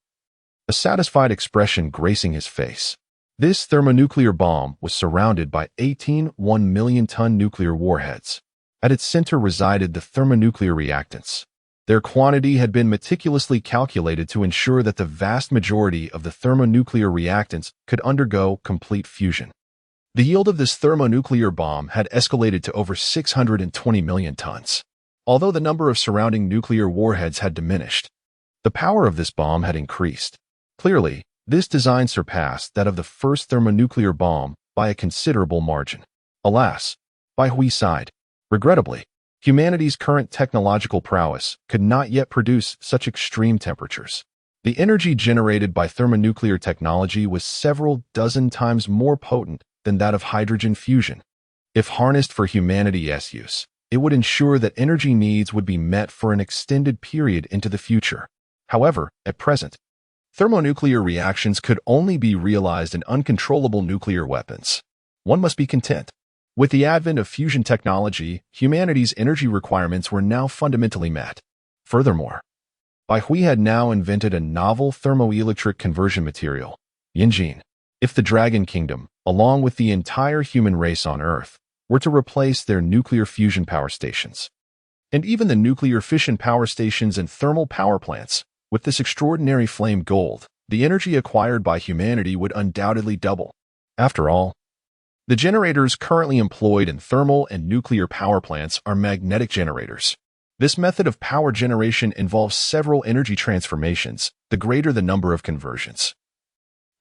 a satisfied expression gracing his face. This thermonuclear bomb was surrounded by 18 1-million-ton nuclear warheads. At its center resided the thermonuclear reactants. Their quantity had been meticulously calculated to ensure that the vast majority of the thermonuclear reactants could undergo complete fusion. The yield of this thermonuclear bomb had escalated to over 620 million tons. Although the number of surrounding nuclear warheads had diminished, the power of this bomb had increased. Clearly, this design surpassed that of the first thermonuclear bomb by a considerable margin. Alas, Bai Hui sighed. Regrettably, humanity's current technological prowess could not yet produce such extreme temperatures. The energy generated by thermonuclear technology was several dozen times more potent than that of hydrogen fusion. If harnessed for humanity's use, it would ensure that energy needs would be met for an extended period into the future. However, at present, thermonuclear reactions could only be realized in uncontrollable nuclear weapons. One must be content. With the advent of fusion technology, humanity's energy requirements were now fundamentally met. Furthermore, Bai Hui had now invented a novel thermoelectric conversion material, Yinjin. If the Dragon Kingdom, along with the entire human race on Earth, were to replace their nuclear fusion power stations, and even the nuclear fission power stations and thermal power plants, with this extraordinary flame gold, the energy acquired by humanity would undoubtedly double. After all, the generators currently employed in thermal and nuclear power plants are magnetic generators. This method of power generation involves several energy transformations. The greater the number of conversions,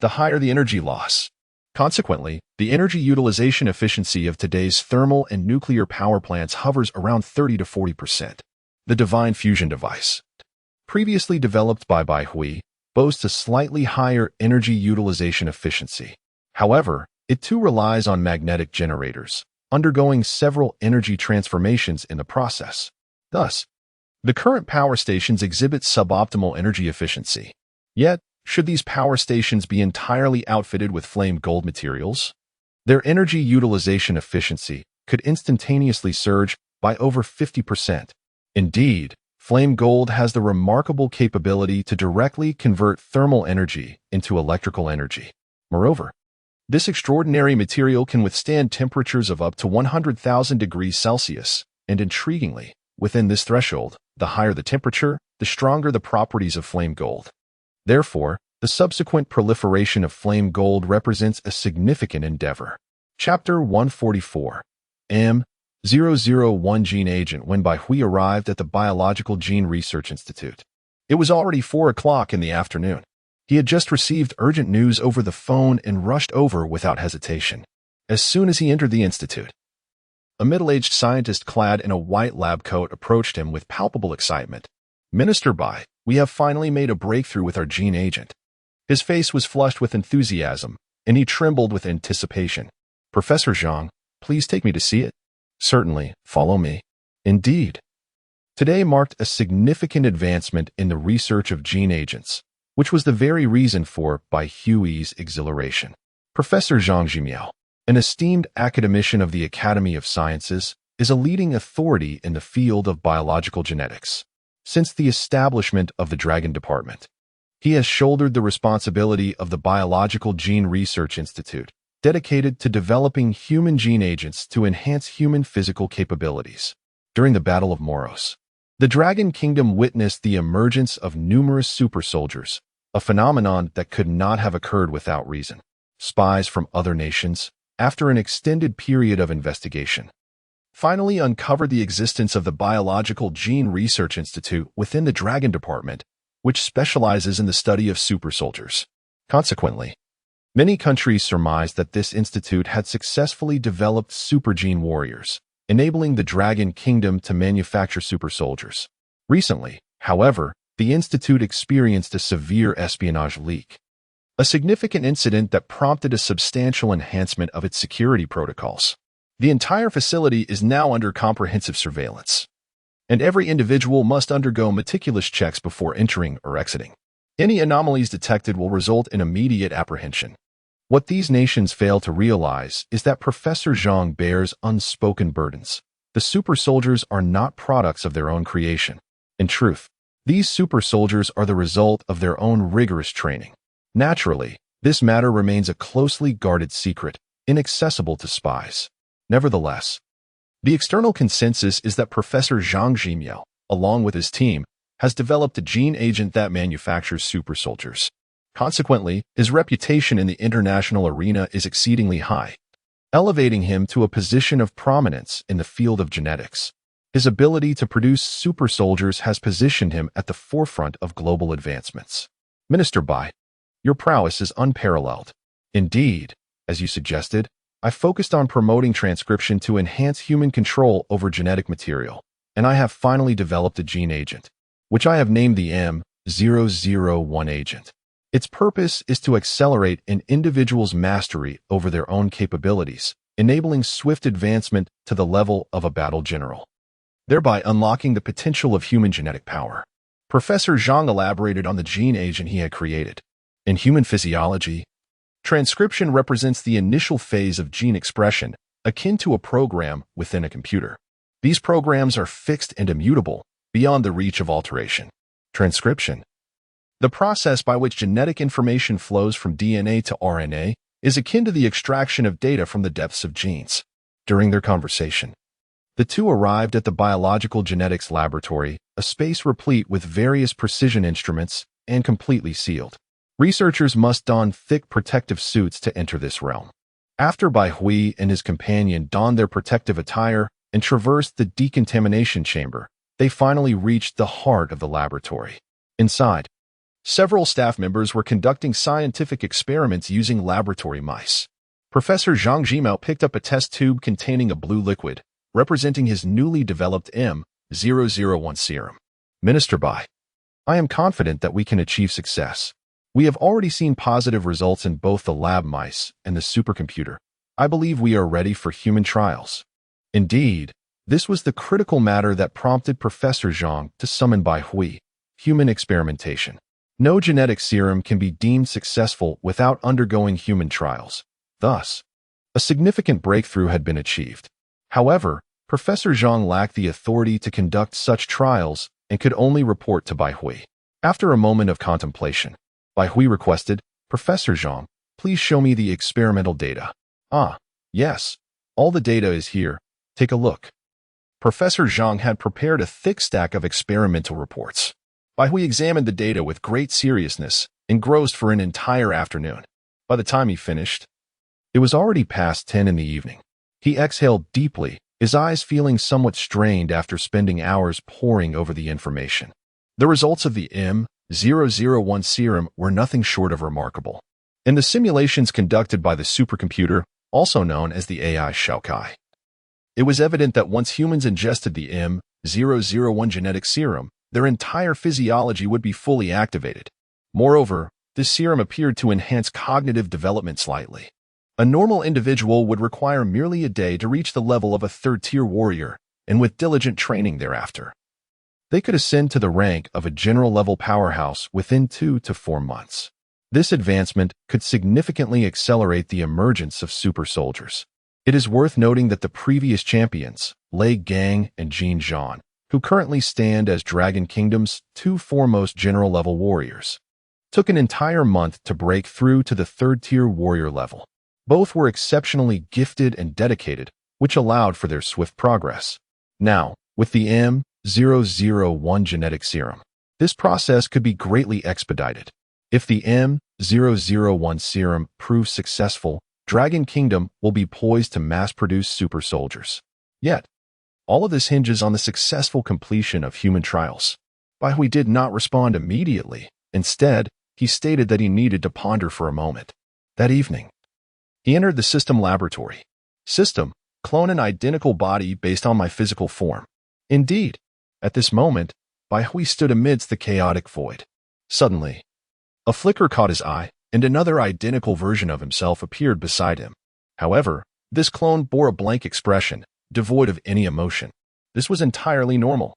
the higher the energy loss. Consequently, the energy utilization efficiency of today's thermal and nuclear power plants hovers around 30 to 40%. The divine fusion device, previously developed by Bai Hui, boasts a slightly higher energy utilization efficiency. However, it too relies on magnetic generators, undergoing several energy transformations in the process. Thus, the current power stations exhibit suboptimal energy efficiency. Yet, should these power stations be entirely outfitted with flame gold materials, their energy utilization efficiency could instantaneously surge by over 50%. Indeed, flame gold has the remarkable capability to directly convert thermal energy into electrical energy. Moreover, this extraordinary material can withstand temperatures of up to 100,000 degrees Celsius, and intriguingly, within this threshold, the higher the temperature, the stronger the properties of flame gold. Therefore, the subsequent proliferation of flame gold represents a significant endeavor. Chapter 144. M001 Gene Agent. When Bai Hui arrived at the Biological Gene Research Institute, it was already 4 o'clock in the afternoon. He had just received urgent news over the phone and rushed over without hesitation. As soon as he entered the institute, a middle-aged scientist clad in a white lab coat approached him with palpable excitement. "Minister Bai, we have finally made a breakthrough with our gene agent." His face was flushed with enthusiasm, and he trembled with anticipation. "Professor Zhang, please take me to see it." "Certainly, follow me." Indeed, today marked a significant advancement in the research of gene agents, which was the very reason for Bai Hui's exhilaration. Professor Zhang Jimiao, an esteemed academician of the Academy of Sciences, is a leading authority in the field of biological genetics. Since the establishment of the Dragon Department, he has shouldered the responsibility of the Biological Gene Research Institute, dedicated to developing human gene agents to enhance human physical capabilities. During the Battle of Moros, the Dragon Kingdom witnessed the emergence of numerous super soldiers, a phenomenon that could not have occurred without reason. Spies from other nations, after an extended period of investigation, finally uncovered the existence of the Biological Gene Research Institute within the Dragon Department, which specializes in the study of super soldiers. Consequently, many countries surmised that this institute had successfully developed super gene warriors, enabling the Dragon Kingdom to manufacture super soldiers. Recently, however, the institute experienced a severe espionage leak, a significant incident that prompted a substantial enhancement of its security protocols. The entire facility is now under comprehensive surveillance, and every individual must undergo meticulous checks before entering or exiting. Any anomalies detected will result in immediate apprehension. What these nations fail to realize is that Professor Zhang bears unspoken burdens. The super soldiers are not products of their own creation. In truth, these super soldiers are the result of their own rigorous training. Naturally, this matter remains a closely guarded secret, inaccessible to spies. Nevertheless, the external consensus is that Professor Zhang Jimiao, along with his team, has developed a gene agent that manufactures super soldiers. Consequently, his reputation in the international arena is exceedingly high, elevating him to a position of prominence in the field of genetics. His ability to produce super soldiers has positioned him at the forefront of global advancements. Minister Bai, your prowess is unparalleled. Indeed, as you suggested, I focused on promoting transcription to enhance human control over genetic material, and I have finally developed a gene agent, which I have named the M001 agent. Its purpose is to accelerate an individual's mastery over their own capabilities, enabling swift advancement to the level of a battle general, thereby unlocking the potential of human genetic power. Professor Zhang elaborated on the gene agent he had created. In human physiology, transcription represents the initial phase of gene expression, akin to a program within a computer. These programs are fixed and immutable, beyond the reach of alteration. Transcription, the process by which genetic information flows from DNA to RNA, is akin to the extraction of data from the depths of genes. During their conversation, the two arrived at the Biological Genetics Laboratory, a space replete with various precision instruments and completely sealed. Researchers must don thick protective suits to enter this realm. After Bai Hui and his companion donned their protective attire and traversed the decontamination chamber, they finally reached the heart of the laboratory. Inside, several staff members were conducting scientific experiments using laboratory mice. Professor Zhang Jimiao picked up a test tube containing a blue liquid, representing his newly developed M001 serum. Minister Bai, I am confident that we can achieve success. We have already seen positive results in both the lab mice and the supercomputer. I believe we are ready for human trials. Indeed, this was the critical matter that prompted Professor Zhang to summon Bai Hui, human experimentation. No genetic serum can be deemed successful without undergoing human trials. Thus, a significant breakthrough had been achieved. However, Professor Zhang lacked the authority to conduct such trials and could only report to Bai Hui. After a moment of contemplation, Bai Hui requested, "Professor Zhang, please show me the experimental data." "Ah, yes. All the data is here. Take a look." Professor Zhang had prepared a thick stack of experimental reports. Bai Hui examined the data with great seriousness, engrossed for an entire afternoon. By the time he finished, it was already past 10 in the evening. He exhaled deeply, his eyes feeling somewhat strained after spending hours poring over the information. The results of the M001 serum were nothing short of remarkable. In the simulations conducted by the supercomputer, also known as the AI Xiaokai, it was evident that once humans ingested the M001 genetic serum, their entire physiology would be fully activated. Moreover, this serum appeared to enhance cognitive development slightly. A normal individual would require merely a day to reach the level of a third-tier warrior, and with diligent training thereafter, they could ascend to the rank of a general-level powerhouse within 2 to 4 months. This advancement could significantly accelerate the emergence of super soldiers. It is worth noting that the previous champions, Lei Gang and Jin Zhan, who currently stand as Dragon Kingdom's 2 foremost general-level warriors, took an entire month to break through to the third-tier warrior level. Both were exceptionally gifted and dedicated, which allowed for their swift progress. Now, with the M001 genetic serum, this process could be greatly expedited. If the M001 serum proves successful, Dragon Kingdom will be poised to mass-produce super soldiers. Yet, all of this hinges on the successful completion of human trials. Bai Hui did not respond immediately. Instead, he stated that he needed to ponder for a moment. That evening, he entered the system laboratory. "System, clone an identical body based on my physical form." Indeed, at this moment, Bai Hui stood amidst the chaotic void. Suddenly, a flicker caught his eye, and another identical version of himself appeared beside him. However, this clone bore a blank expression, devoid of any emotion. This was entirely normal.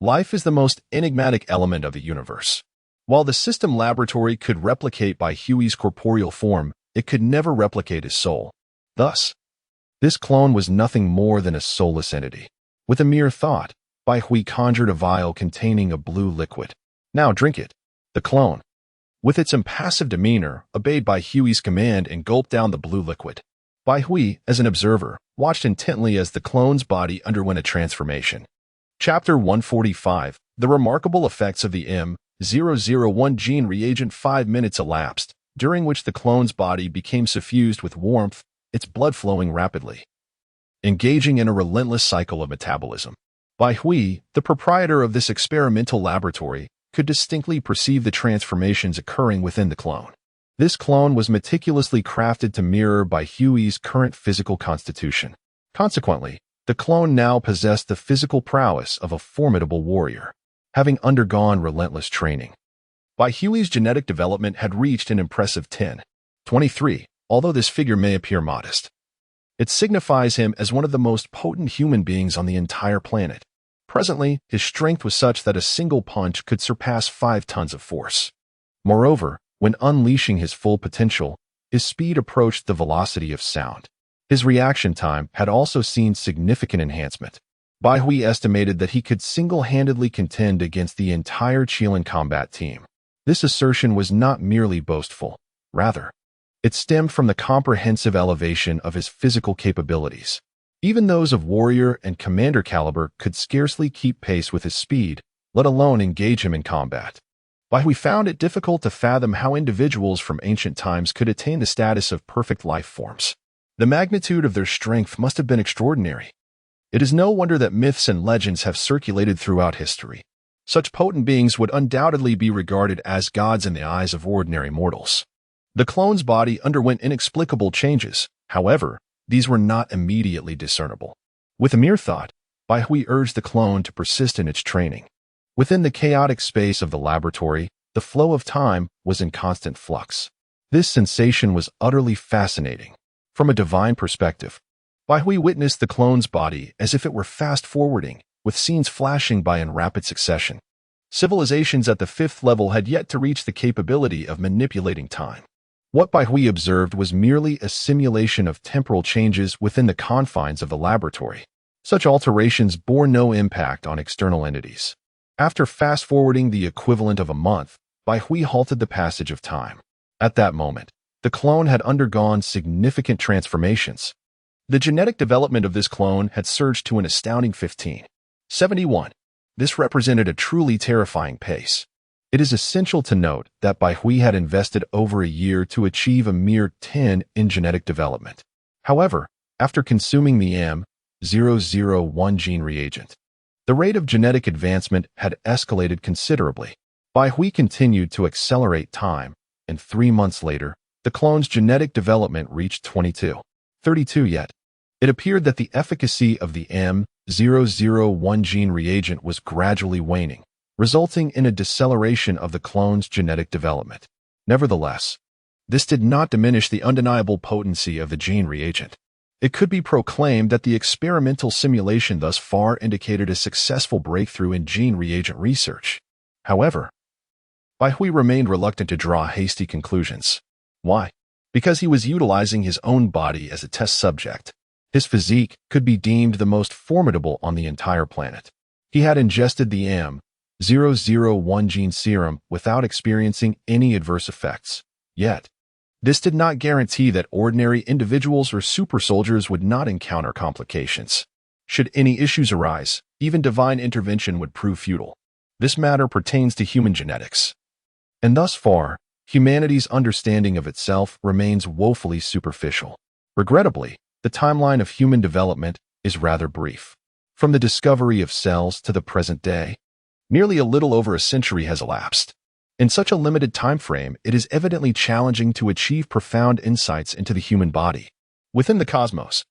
Life is the most enigmatic element of the universe. While the system laboratory could replicate Bai Hui's corporeal form, it could never replicate his soul. Thus, this clone was nothing more than a soulless entity. With a mere thought, Bai Hui conjured a vial containing a blue liquid. "Now drink it." The clone, with its impassive demeanor, obeyed Bai Hui's command and gulped down the blue liquid. Bai Hui, as an observer, watched intently as the clone's body underwent a transformation. Chapter 145, The Remarkable Effects of the M001 Gene Reagent. 5 minutes elapsed, during which the clone's body became suffused with warmth, its blood flowing rapidly, engaging in a relentless cycle of metabolism. Bai Hui, the proprietor of this experimental laboratory, could distinctly perceive the transformations occurring within the clone. This clone was meticulously crafted to mirror Bai Hui's current physical constitution. Consequently, the clone now possessed the physical prowess of a formidable warrior, having undergone relentless training. Bai Hui's genetic development had reached an impressive 10.23, although this figure may appear modest. It signifies him as one of the most potent human beings on the entire planet. Presently, his strength was such that a single punch could surpass 5 tons of force. Moreover, when unleashing his full potential, his speed approached the velocity of sound. His reaction time had also seen significant enhancement. Bai Hui estimated that he could single-handedly contend against the entire Qilin combat team. This assertion was not merely boastful. Rather, it stemmed from the comprehensive elevation of his physical capabilities. Even those of warrior and commander caliber could scarcely keep pace with his speed, let alone engage him in combat. Bai Hui found it difficult to fathom how individuals from ancient times could attain the status of perfect life forms. The magnitude of their strength must have been extraordinary. It is no wonder that myths and legends have circulated throughout history. Such potent beings would undoubtedly be regarded as gods in the eyes of ordinary mortals. The clone's body underwent inexplicable changes. However, these were not immediately discernible. With a mere thought, Bai Hui urged the clone to persist in its training. Within the chaotic space of the laboratory, the flow of time was in constant flux. This sensation was utterly fascinating. From a divine perspective, Bai Hui witnessed the clone's body as if it were fast-forwarding, with scenes flashing by in rapid succession. Civilizations at the 5th level had yet to reach the capability of manipulating time. What Bai Hui observed was merely a simulation of temporal changes within the confines of the laboratory. Such alterations bore no impact on external entities. After fast-forwarding the equivalent of a month, Bai Hui halted the passage of time. At that moment, the clone had undergone significant transformations. The genetic development of this clone had surged to an astounding 1571. This represented a truly terrifying pace. It is essential to note that Bai Hui had invested over a year to achieve a mere 10 in genetic development. However, after consuming the M001 gene reagent, the rate of genetic advancement had escalated considerably. Bai Hui continued to accelerate time, and 3 months later, the clone's genetic development reached 32. Yet, it appeared that the efficacy of the M001 gene reagent was gradually waning, resulting in a deceleration of the clone's genetic development. Nevertheless, this did not diminish the undeniable potency of the gene reagent. It could be proclaimed that the experimental simulation thus far indicated a successful breakthrough in gene reagent research. However, Bai Hui remained reluctant to draw hasty conclusions. Why? Because he was utilizing his own body as a test subject. His physique could be deemed the most formidable on the entire planet. He had ingested the M001 gene serum without experiencing any adverse effects. Yet, this did not guarantee that ordinary individuals or super soldiers would not encounter complications. Should any issues arise, even divine intervention would prove futile. This matter pertains to human genetics. And thus far, humanity's understanding of itself remains woefully superficial. Regrettably, the timeline of human development is rather brief. From the discovery of cells to the present day, nearly a little over a century has elapsed. In such a limited time frame, it is evidently challenging to achieve profound insights into the human body. Within the cosmos,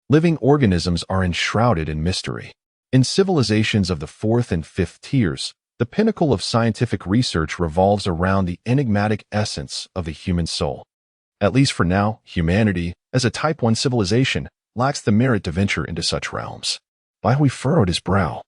living organisms are enshrouded in mystery. In civilizations of the 4th and 5th tiers, the pinnacle of scientific research revolves around the enigmatic essence of the human soul. At least for now, humanity, as a Type 1 civilization, lacks the merit to venture into such realms. Bai Hui furrowed his brow.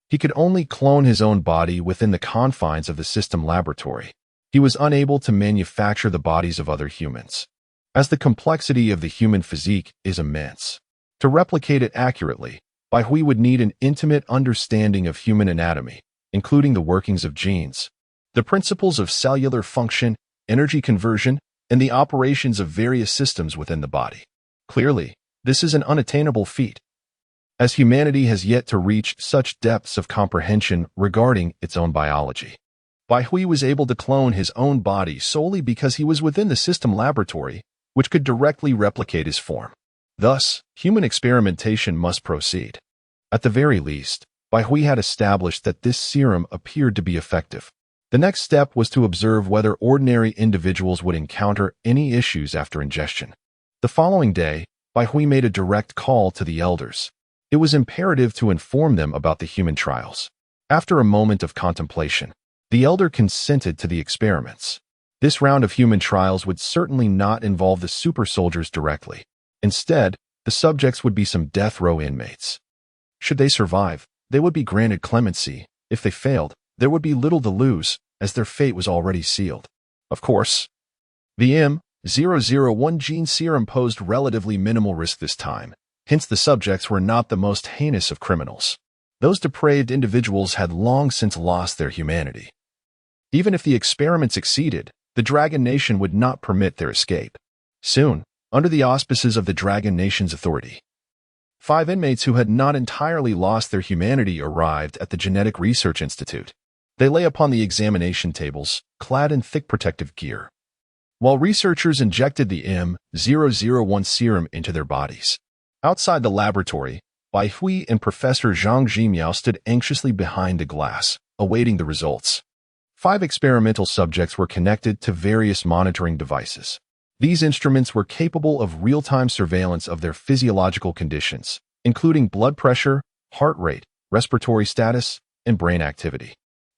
He could only clone his own body within the confines of the system laboratory. He was unable to manufacture the bodies of other humans, as the complexity of the human physique is immense. To replicate it accurately, Bai Hui would need an intimate understanding of human anatomy, including the workings of genes, the principles of cellular function, energy conversion, and the operations of various systems within the body. Clearly, this is an unattainable feat, as humanity has yet to reach such depths of comprehension regarding its own biology. Bai Hui was able to clone his own body solely because he was within the system laboratory, which could directly replicate his form. Thus, human experimentation must proceed. At the very least, Bai Hui had established that this serum appeared to be effective. The next step was to observe whether ordinary individuals would encounter any issues after ingestion. The following day, Bai Hui made a direct call to the elders. It was imperative to inform them about the human trials. After a moment of contemplation, the elder consented to the experiments. This round of human trials would certainly not involve the super soldiers directly. Instead, the subjects would be some death row inmates. Should they survive, they would be granted clemency. If they failed, there would be little to lose, as their fate was already sealed. Of course, the M001 gene serum posed relatively minimal risk this time. Hence, the subjects were not the most heinous of criminals. Those depraved individuals had long since lost their humanity. Even if the experiment succeeded, the Dragon Nation would not permit their escape. Soon, under the auspices of the Dragon Nation's authority, 5 inmates who had not entirely lost their humanity arrived at the Genetic Research Institute. They lay upon the examination tables, clad in thick protective gear, while researchers injected the M001 serum into their bodies. Outside the laboratory, Bai Hui and Professor Zhang Jimiao stood anxiously behind the glass, awaiting the results. 5 experimental subjects were connected to various monitoring devices. These instruments were capable of real-time surveillance of their physiological conditions, including blood pressure, heart rate, respiratory status, and brain activity.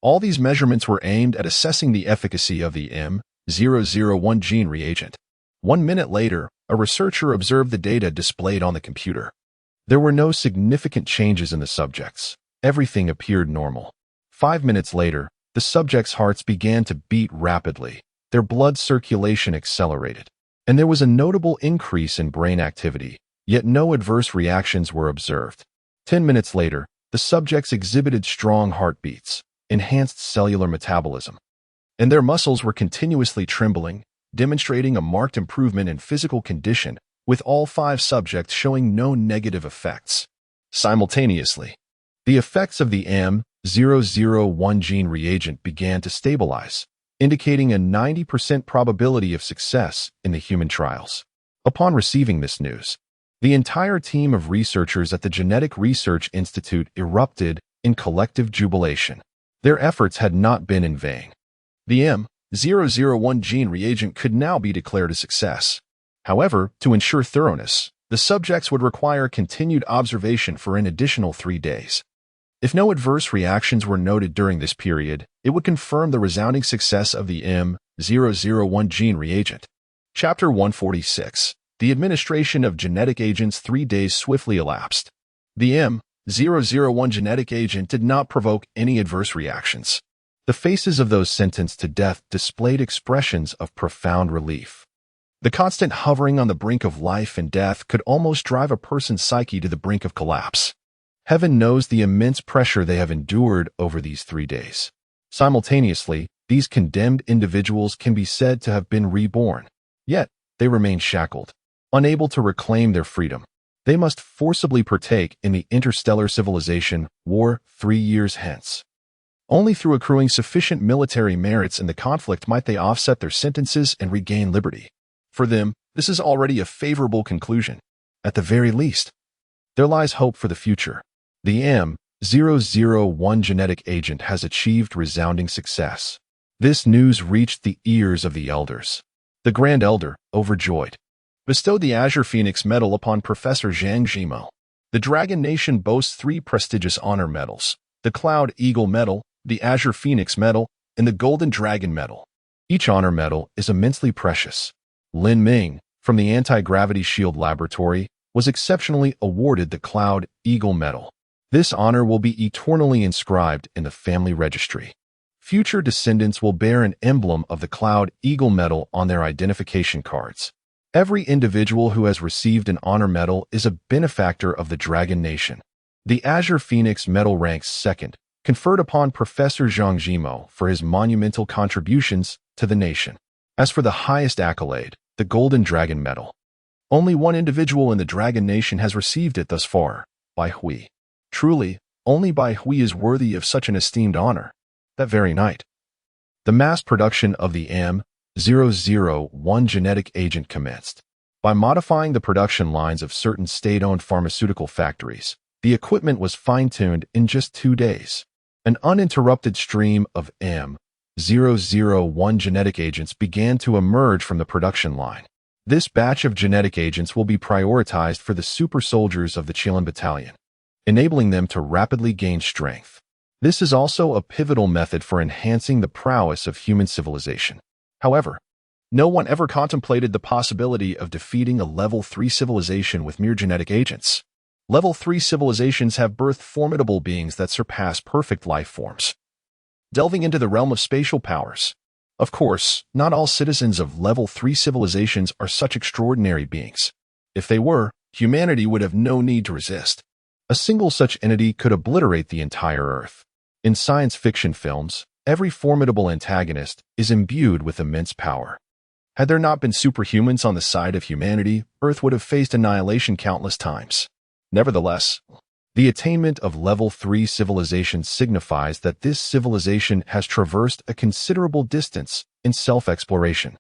All these measurements were aimed at assessing the efficacy of the M001 gene reagent. 1 minute later, a researcher observed the data displayed on the computer. There were no significant changes in the subjects. Everything appeared normal. 5 minutes later, the subjects' hearts began to beat rapidly. Their blood circulation accelerated, and there was a notable increase in brain activity, yet no adverse reactions were observed. 10 minutes later, the subjects exhibited strong heartbeats, enhanced cellular metabolism, and their muscles were continuously trembling, demonstrating a marked improvement in physical condition, with all 5 subjects showing no negative effects. Simultaneously, the effects of the M001 gene reagent began to stabilize, indicating a 90% probability of success in the human trials. Upon receiving this news, the entire team of researchers at the Genetic Research Institute erupted in collective jubilation. Their efforts had not been in vain. The M001 gene reagent could now be declared a success. However, to ensure thoroughness, the subjects would require continued observation for an additional 3 days. If no adverse reactions were noted during this period, it would confirm the resounding success of the M001 gene reagent. Chapter 146. The administration of genetic agents. 3 days swiftly elapsed. The M001 genetic agent did not provoke any adverse reactions. The faces of those sentenced to death displayed expressions of profound relief. The constant hovering on the brink of life and death could almost drive a person's psyche to the brink of collapse. Heaven knows the immense pressure they have endured over these 3 days. Simultaneously, these condemned individuals can be said to have been reborn. Yet, they remain shackled, unable to reclaim their freedom. They must forcibly partake in the interstellar civilization war 3 years hence. Only through accruing sufficient military merits in the conflict might they offset their sentences and regain liberty. For them, this is already a favorable conclusion. At the very least, there lies hope for the future. The M001 genetic agent has achieved resounding success. This news reached the ears of the elders. The Grand Elder, overjoyed, bestowed the Azure Phoenix Medal upon Professor Zhang Zhimo. The Dragon Nation boasts 3 prestigious honor medals: the Cloud Eagle Medal, the Azure Phoenix Medal, and the Golden Dragon Medal. Each honor medal is immensely precious. Lin Ming, from the Anti-Gravity Shield Laboratory, was exceptionally awarded the Cloud Eagle Medal. This honor will be eternally inscribed in the family registry. Future descendants will bear an emblem of the Cloud Eagle Medal on their identification cards. Every individual who has received an honor medal is a benefactor of the Dragon Nation. The Azure Phoenix Medal ranks second, conferred upon Professor Zhang Zhimo for his monumental contributions to the nation. As for the highest accolade, the Golden Dragon Medal, only one individual in the Dragon Nation has received it thus far, Bai Hui. Truly, only Bai Hui is worthy of such an esteemed honor. That very night, the mass production of the M001 genetic agent commenced. By modifying the production lines of certain state-owned pharmaceutical factories, the equipment was fine-tuned in just 2 days. An uninterrupted stream of M001 genetic agents began to emerge from the production line. This batch of genetic agents will be prioritized for the super soldiers of the Qilin Battalion, enabling them to rapidly gain strength. This is also a pivotal method for enhancing the prowess of human civilization. However, no one ever contemplated the possibility of defeating a Level 3 civilization with mere genetic agents. Level 3 civilizations have birthed formidable beings that surpass perfect life forms. Delving into the realm of spatial powers. Of course, not all citizens of Level 3 civilizations are such extraordinary beings. If they were, humanity would have no need to resist. A single such entity could obliterate the entire Earth. In science fiction films, every formidable antagonist is imbued with immense power. Had there not been superhumans on the side of humanity, Earth would have faced annihilation countless times. Nevertheless, the attainment of Level 3 civilization signifies that this civilization has traversed a considerable distance in self-exploration.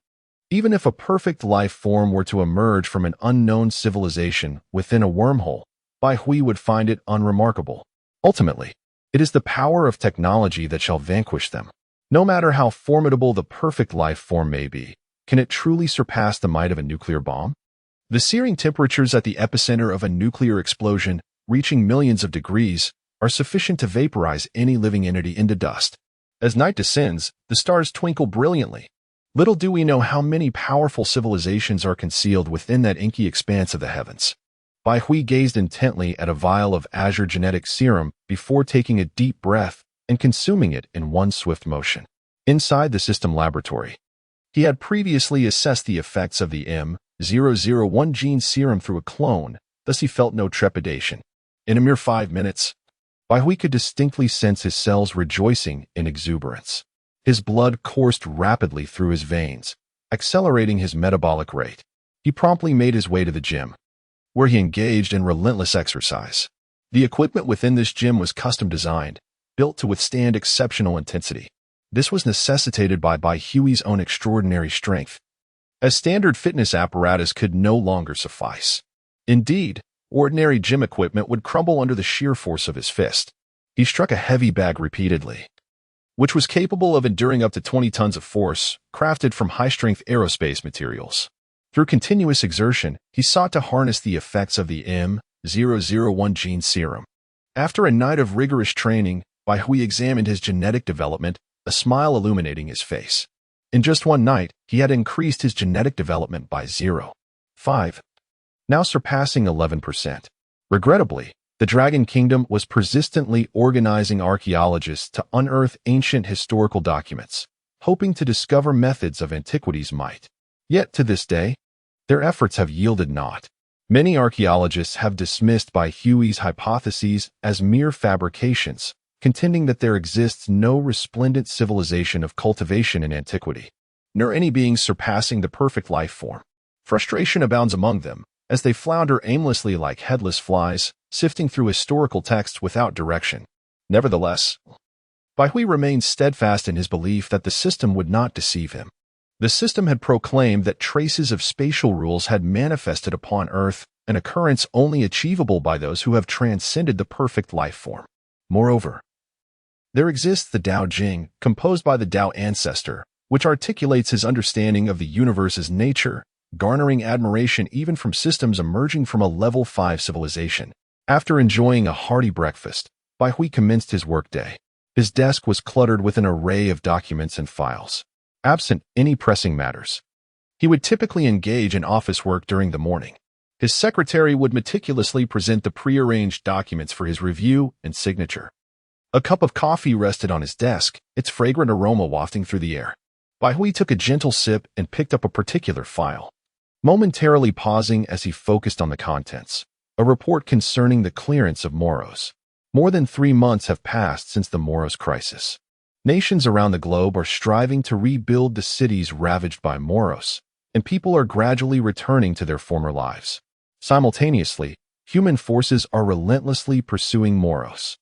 Even if a perfect life form were to emerge from an unknown civilization within a wormhole, Bai Hui would find it unremarkable. Ultimately, it is the power of technology that shall vanquish them. No matter how formidable the perfect life form may be, can it truly surpass the might of a nuclear bomb? The searing temperatures at the epicenter of a nuclear explosion, reaching millions of degrees, are sufficient to vaporize any living entity into dust. As night descends, the stars twinkle brilliantly. Little do we know how many powerful civilizations are concealed within that inky expanse of the heavens. Bai Hui gazed intently at a vial of azure genetic serum before taking a deep breath and consuming it in one swift motion. Inside the system laboratory, he had previously assessed the effects of the M001 gene serum through a clone, thus he felt no trepidation. In a mere 5 minutes, Bai Hui could distinctly sense his cells rejoicing in exuberance. His blood coursed rapidly through his veins, accelerating his metabolic rate. He promptly made his way to the gym, where he engaged in relentless exercise. The equipment within this gym was custom designed, built to withstand exceptional intensity. This was necessitated by Bai Hui's own extraordinary strength, as standard fitness apparatus could no longer suffice. Indeed, ordinary gym equipment would crumble under the sheer force of his fist. He struck a heavy bag repeatedly, which was capable of enduring up to 20 tons of force, crafted from high-strength aerospace materials. Through continuous exertion, he sought to harness the effects of the M001 gene serum. After a night of rigorous training, Bai Hui examined his genetic development, a smile illuminating his face. In just one night, he had increased his genetic development by 0.5, now surpassing 11%. Regrettably, the Dragon Kingdom was persistently organizing archaeologists to unearth ancient historical documents, hoping to discover methods of antiquity's might. Yet to this day, their efforts have yielded naught. Many archaeologists have dismissed Bai Hui's hypotheses as mere fabrications, contending that there exists no resplendent civilization of cultivation in antiquity, nor any beings surpassing the perfect life form. Frustration abounds among them, as they flounder aimlessly like headless flies, sifting through historical texts without direction. Nevertheless, Bai Hui remained steadfast in his belief that the system would not deceive him. The system had proclaimed that traces of spatial rules had manifested upon Earth, an occurrence only achievable by those who have transcended the perfect life form. Moreover, there exists the Tao Jing, composed by the Tao ancestor, which articulates his understanding of the universe's nature, garnering admiration even from systems emerging from a level 5 civilization. After enjoying a hearty breakfast, Bai Hui commenced his workday. His desk was cluttered with an array of documents and files. Absent any pressing matters, he would typically engage in office work during the morning. His secretary would meticulously present the prearranged documents for his review and signature. A cup of coffee rested on his desk, its fragrant aroma wafting through the air. Bai Hui took a gentle sip and picked up a particular file, momentarily pausing as he focused on the contents. A report concerning the clearance of Moros. More than 3 months have passed since the Moros crisis. Nations around the globe are striving to rebuild the cities ravaged by Moros, and people are gradually returning to their former lives. Simultaneously, human forces are relentlessly pursuing Moros.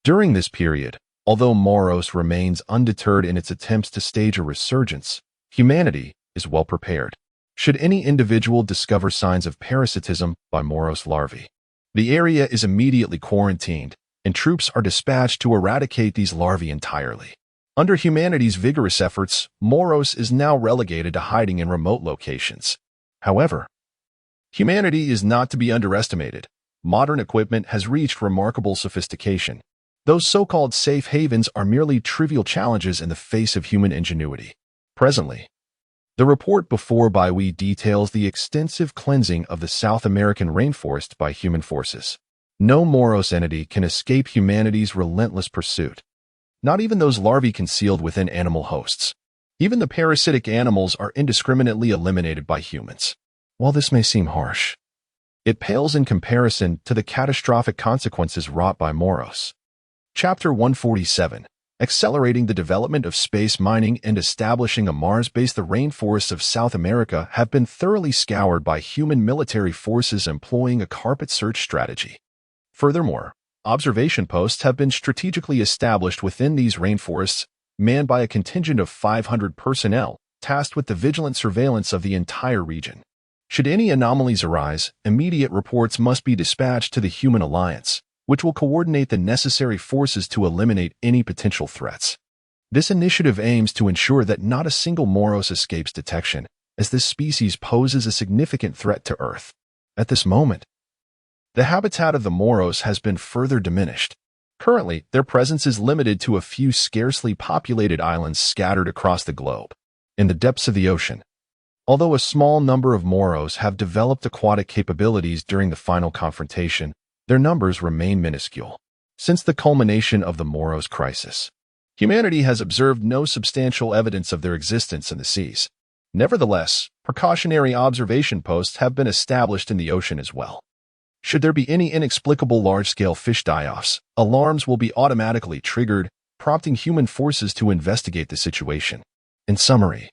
During this period, although Moros remains undeterred in its attempts to stage a resurgence, humanity is well prepared. Should any individual discover signs of parasitism by Moros larvae, the area is immediately quarantined, and troops are dispatched to eradicate these larvae entirely. Under humanity's vigorous efforts, Moros is now relegated to hiding in remote locations. However, humanity is not to be underestimated. Modern equipment has reached remarkable sophistication. Those so-called safe havens are merely trivial challenges in the face of human ingenuity. Presently, the report before Bai Hui details the extensive cleansing of the South American rainforest by human forces. No Moros entity can escape humanity's relentless pursuit. Not even those larvae concealed within animal hosts. Even the parasitic animals are indiscriminately eliminated by humans. While this may seem harsh, it pales in comparison to the catastrophic consequences wrought by Moros. Chapter 147. Accelerating the development of space mining and establishing a Mars base. The rainforests of South America have been thoroughly scoured by human military forces employing a carpet search strategy. Furthermore, observation posts have been strategically established within these rainforests, manned by a contingent of 500 personnel, tasked with the vigilant surveillance of the entire region. Should any anomalies arise, immediate reports must be dispatched to the Human Alliance, which will coordinate the necessary forces to eliminate any potential threats. This initiative aims to ensure that not a single Moros escapes detection, as this species poses a significant threat to Earth. At this moment, the habitat of the Moros has been further diminished. Currently, their presence is limited to a few scarcely populated islands scattered across the globe. In the depths of the ocean, although a small number of Moros have developed aquatic capabilities during the final confrontation, their numbers remain minuscule. Since the culmination of the Moros crisis, humanity has observed no substantial evidence of their existence in the seas. Nevertheless, precautionary observation posts have been established in the ocean as well. Should there be any inexplicable large-scale fish die-offs, alarms will be automatically triggered, prompting human forces to investigate the situation. In summary,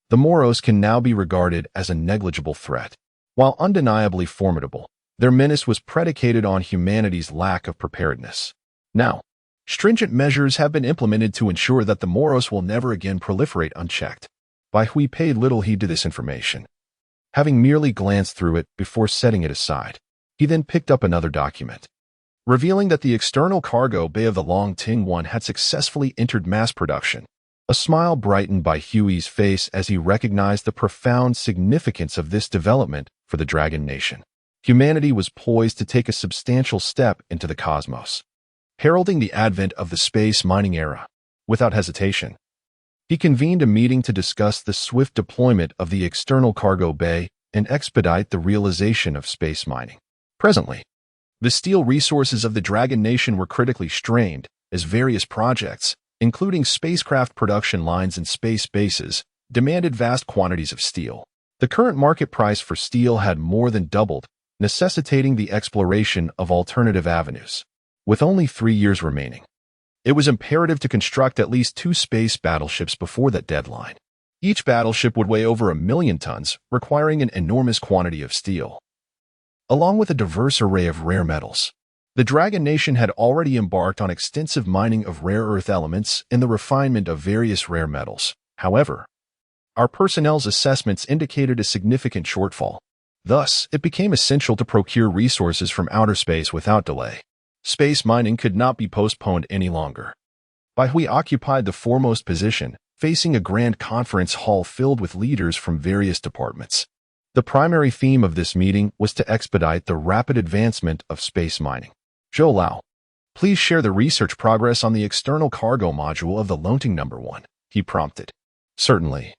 the Moros can now be regarded as a negligible threat. While undeniably formidable, their menace was predicated on humanity's lack of preparedness. Now, stringent measures have been implemented to ensure that the Moros will never again proliferate unchecked. Bai Hui paid little heed to this information. Having merely glanced through it before setting it aside, he then picked up another document, revealing that the external cargo bay of the Long Ting 1 had successfully entered mass production. A smile brightened Bai Hui's face as he recognized the profound significance of this development for the Dragon Nation. Humanity was poised to take a substantial step into the cosmos, heralding the advent of the space mining era. Without hesitation, he convened a meeting to discuss the swift deployment of the external cargo bay and expedite the realization of space mining. Presently, the steel resources of the Dragon Nation were critically strained as various projects, including spacecraft production lines and space bases, demanded vast quantities of steel. The current market price for steel had more than doubled, necessitating the exploration of alternative avenues. With only 3 years remaining, it was imperative to construct at least 2 space battleships before that deadline. Each battleship would weigh over 1 million tons, requiring an enormous quantity of steel, along with a diverse array of rare metals. The Dragon Nation had already embarked on extensive mining of rare earth elements and the refinement of various rare metals. However, our personnel's assessments indicated a significant shortfall. Thus, it became essential to procure resources from outer space without delay. Space mining could not be postponed any longer. Bai Hui occupied the foremost position, facing a grand conference hall filled with leaders from various departments. The primary theme of this meeting was to expedite the rapid advancement of space mining. Zhou Lao, please share the research progress on the external cargo module of the Lonting No. 1, he prompted. Certainly.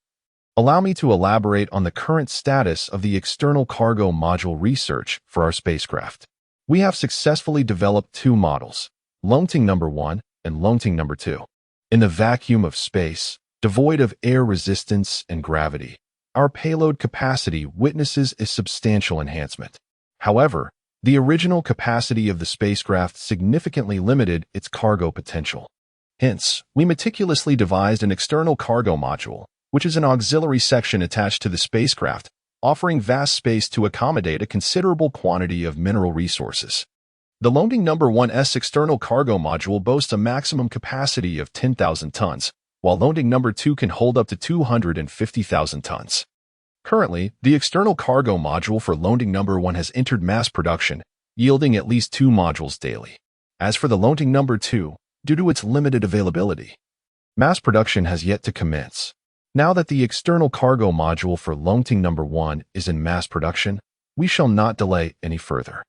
Allow me to elaborate on the current status of the external cargo module research for our spacecraft. We have successfully developed 2 models, Lonting No. 1 and Lonting No. 2. In the vacuum of space, devoid of air resistance and gravity, our payload capacity witnesses a substantial enhancement. However, the original capacity of the spacecraft significantly limited its cargo potential. Hence, we meticulously devised an external cargo module, which is an auxiliary section attached to the spacecraft, offering vast space to accommodate a considerable quantity of mineral resources. The Lonting No. 1's external cargo module boasts a maximum capacity of 10,000 tons, while Lonting No. 2 can hold up to 250,000 tons. Currently, the external cargo module for Lonting No. 1 has entered mass production, yielding at least 2 modules daily. As for the Lonting No. 2, due to its limited availability, mass production has yet to commence. Now that the external cargo module for Lonting No. 1 is in mass production, we shall not delay any further.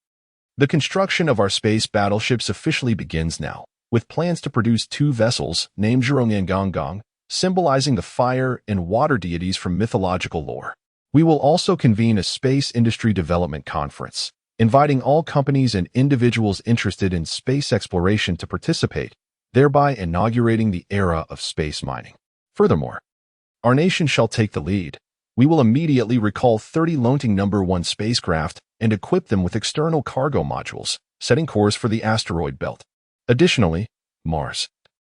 The construction of our space battleships officially begins now, with plans to produce 2 vessels named Zhurong and Gonggong, symbolizing the fire and water deities from mythological lore. We will also convene a space industry development conference, inviting all companies and individuals interested in space exploration to participate, thereby inaugurating the era of space mining. Furthermore, our nation shall take the lead. We will immediately recall 30 Lonting No. 1 spacecraft and equip them with external cargo modules, setting course for the asteroid belt. Additionally, Mars,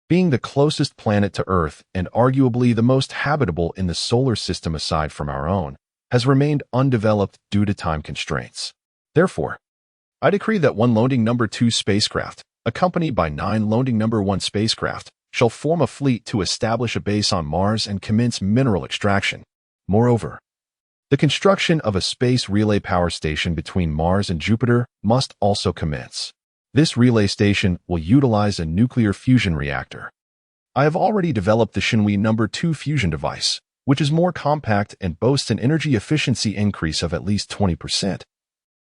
being the closest planet to Earth and arguably the most habitable in the solar system aside from our own, has remained undeveloped due to time constraints. Therefore, I decree that 1 Lonting No. 2 spacecraft, accompanied by 9 Lonting No. 1 spacecraft, shall form a fleet to establish a base on Mars and commence mineral extraction. Moreover, the construction of a space relay power station between Mars and Jupiter must also commence. This relay station will utilize a nuclear fusion reactor. I have already developed the Shinwi No. 2 fusion device, which is more compact and boasts an energy efficiency increase of at least 20%.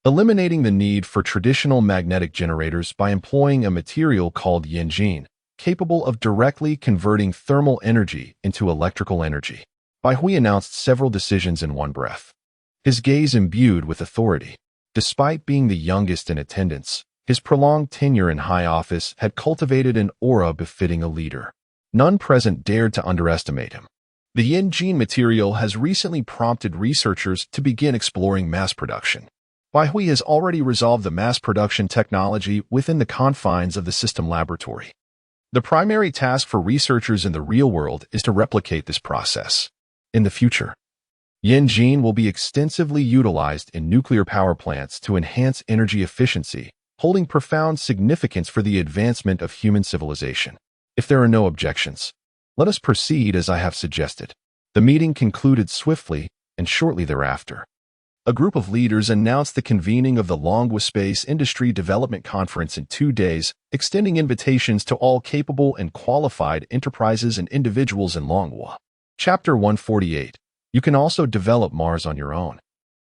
eliminating the need for traditional magnetic generators by employing a material called yinjin, capable of directly converting thermal energy into electrical energy. Bai Hui announced several decisions in one breath, his gaze imbued with authority. Despite being the youngest in attendance, his prolonged tenure in high office had cultivated an aura befitting a leader. None present dared to underestimate him. The Yin-Jin material has recently prompted researchers to begin exploring mass production. Bai Hui has already resolved the mass production technology within the confines of the system laboratory. The primary task for researchers in the real world is to replicate this process. In the future, Yin-Jin will be extensively utilized in nuclear power plants to enhance energy efficiency, holding profound significance for the advancement of human civilization. If there are no objections, let us proceed as I have suggested. The meeting concluded swiftly, and shortly thereafter, a group of leaders announced the convening of the Longwa Space Industry Development Conference in 2 days, extending invitations to all capable and qualified enterprises and individuals in Longwa. Chapter 148. You can also develop Mars on your own.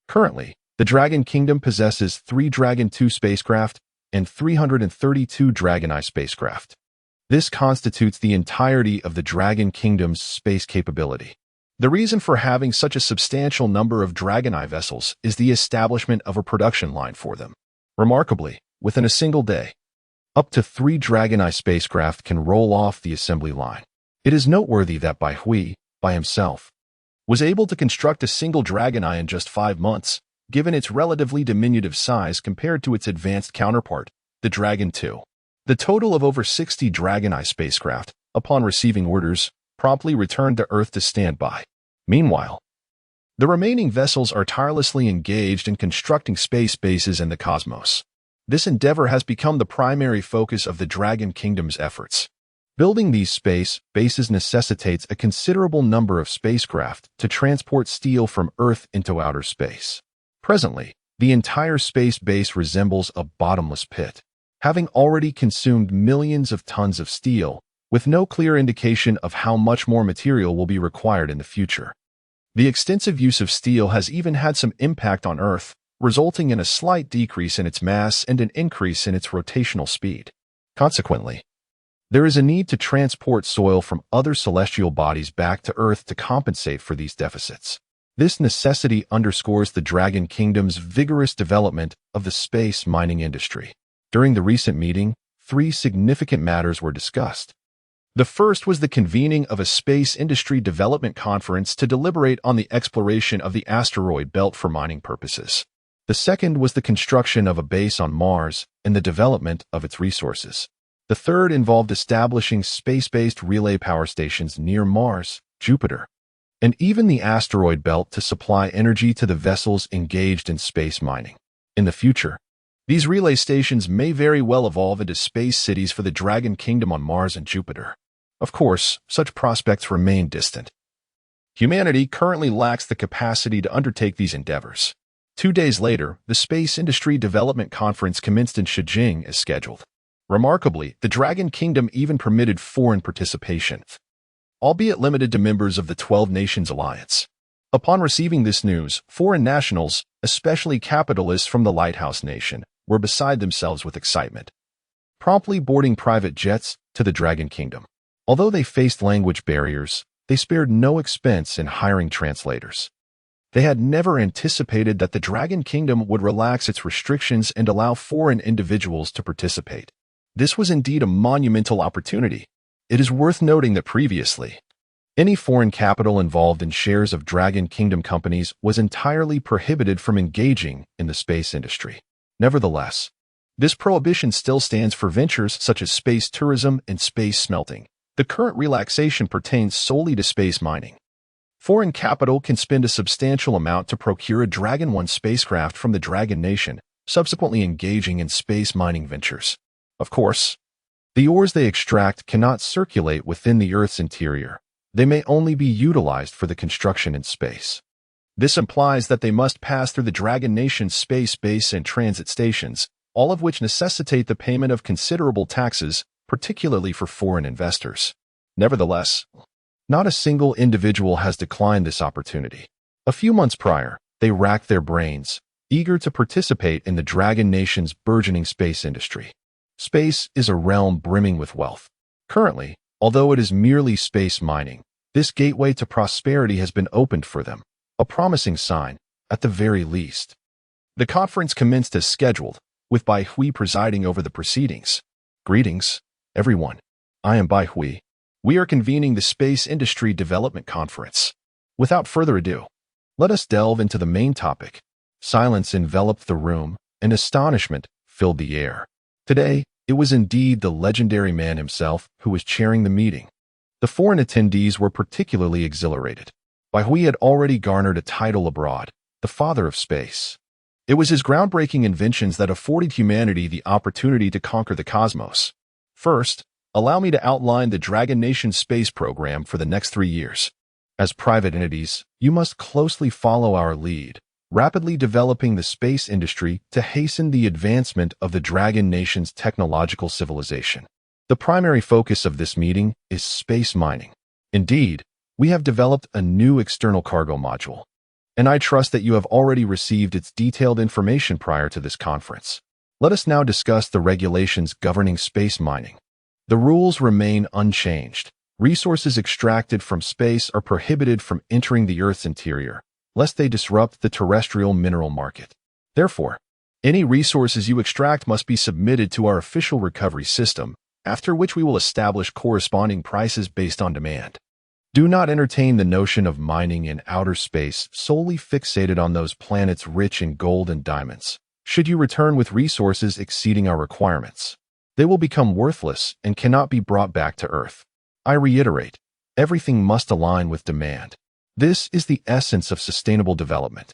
Currently, the Dragon Kingdom possesses 3 Dragon 2 spacecraft and 332 Dragon Eye spacecraft. This constitutes the entirety of the Dragon Kingdom's space capability. The reason for having such a substantial number of Dragon Eye vessels is the establishment of a production line for them. Remarkably, within a single day, up to 3 Dragon Eye spacecraft can roll off the assembly line. It is noteworthy that Bai Hui, by himself, was able to construct a single Dragon Eye in just 5 months, given its relatively diminutive size compared to its advanced counterpart, the Dragon 2. The total of over 60 Dragon Eye spacecraft, upon receiving orders, promptly returned to Earth to stand by. Meanwhile, the remaining vessels are tirelessly engaged in constructing space bases in the cosmos. This endeavor has become the primary focus of the Dragon Kingdom's efforts. Building these space bases necessitates a considerable number of spacecraft to transport steel from Earth into outer space. Presently, the entire space base resembles a bottomless pit, having already consumed millions of tons of steel, with no clear indication of how much more material will be required in the future. The extensive use of steel has even had some impact on Earth, resulting in a slight decrease in its mass and an increase in its rotational speed. Consequently, there is a need to transport soil from other celestial bodies back to Earth to compensate for these deficits. This necessity underscores the Dragon Kingdom's vigorous development of the space mining industry. During the recent meeting, 3 significant matters were discussed. The first was the convening of a space industry development conference to deliberate on the exploration of the asteroid belt for mining purposes. The second was the construction of a base on Mars and the development of its resources. The third involved establishing space-based relay power stations near Mars, Jupiter, and even the asteroid belt to supply energy to the vessels engaged in space mining. In the future, these relay stations may very well evolve into space cities for the Dragon Kingdom on Mars and Jupiter. Of course, such prospects remain distant. Humanity currently lacks the capacity to undertake these endeavors. 2 days later, the Space Industry Development Conference commenced in Shijing as scheduled. Remarkably, the Dragon Kingdom even permitted foreign participation, albeit limited to members of the 12 Nations Alliance. Upon receiving this news, foreign nationals, especially capitalists from the Lighthouse Nation, were beside themselves with excitement, promptly boarding private jets to the Dragon Kingdom. Although they faced language barriers, they spared no expense in hiring translators. They had never anticipated that the Dragon Kingdom would relax its restrictions and allow foreign individuals to participate. This was indeed a monumental opportunity. It is worth noting that previously, any foreign capital involved in shares of Dragon Kingdom companies was entirely prohibited from engaging in the space industry. Nevertheless, this prohibition still stands for ventures such as space tourism and space smelting. The current relaxation pertains solely to space mining. Foreign capital can spend a substantial amount to procure a Dragon 1 spacecraft from the Dragon Nation, subsequently engaging in space mining ventures. Of course, the ores they extract cannot circulate within the Earth's interior. They may only be utilized for the construction in space. This implies that they must pass through the Dragon Nation's space base and transit stations, all of which necessitate the payment of considerable taxes, particularly for foreign investors. Nevertheless, not a single individual has declined this opportunity. A few months prior, they racked their brains, eager to participate in the Dragon Nation's burgeoning space industry. Space is a realm brimming with wealth. Currently, although it is merely space mining, this gateway to prosperity has been opened for them, a promising sign, at the very least. The conference commenced as scheduled, with Bai Hui presiding over the proceedings. Greetings, everyone. I am Bai Hui. We are convening the Space Industry Development Conference. Without further ado, let us delve into the main topic. Silence enveloped the room, and astonishment filled the air. Today, it was indeed the legendary man himself who was chairing the meeting. The foreign attendees were particularly exhilarated. Bai Hui had already garnered a title abroad, the father of space. It was his groundbreaking inventions that afforded humanity the opportunity to conquer the cosmos. First, allow me to outline the Dragon Nation space program for the next 3 years. As private entities, you must closely follow our lead, rapidly developing the space industry to hasten the advancement of the Dragon Nation's technological civilization. The primary focus of this meeting is space mining. Indeed, we have developed a new external cargo module, and I trust that you have already received its detailed information prior to this conference. Let us now discuss the regulations governing space mining. The rules remain unchanged. Resources extracted from space are prohibited from entering the Earth's interior, lest they disrupt the terrestrial mineral market. Therefore, any resources you extract must be submitted to our official recovery system, after which we will establish corresponding prices based on demand. Do not entertain the notion of mining in outer space solely fixated on those planets rich in gold and diamonds. Should you return with resources exceeding our requirements, they will become worthless and cannot be brought back to Earth. I reiterate, everything must align with demand. This is the essence of sustainable development.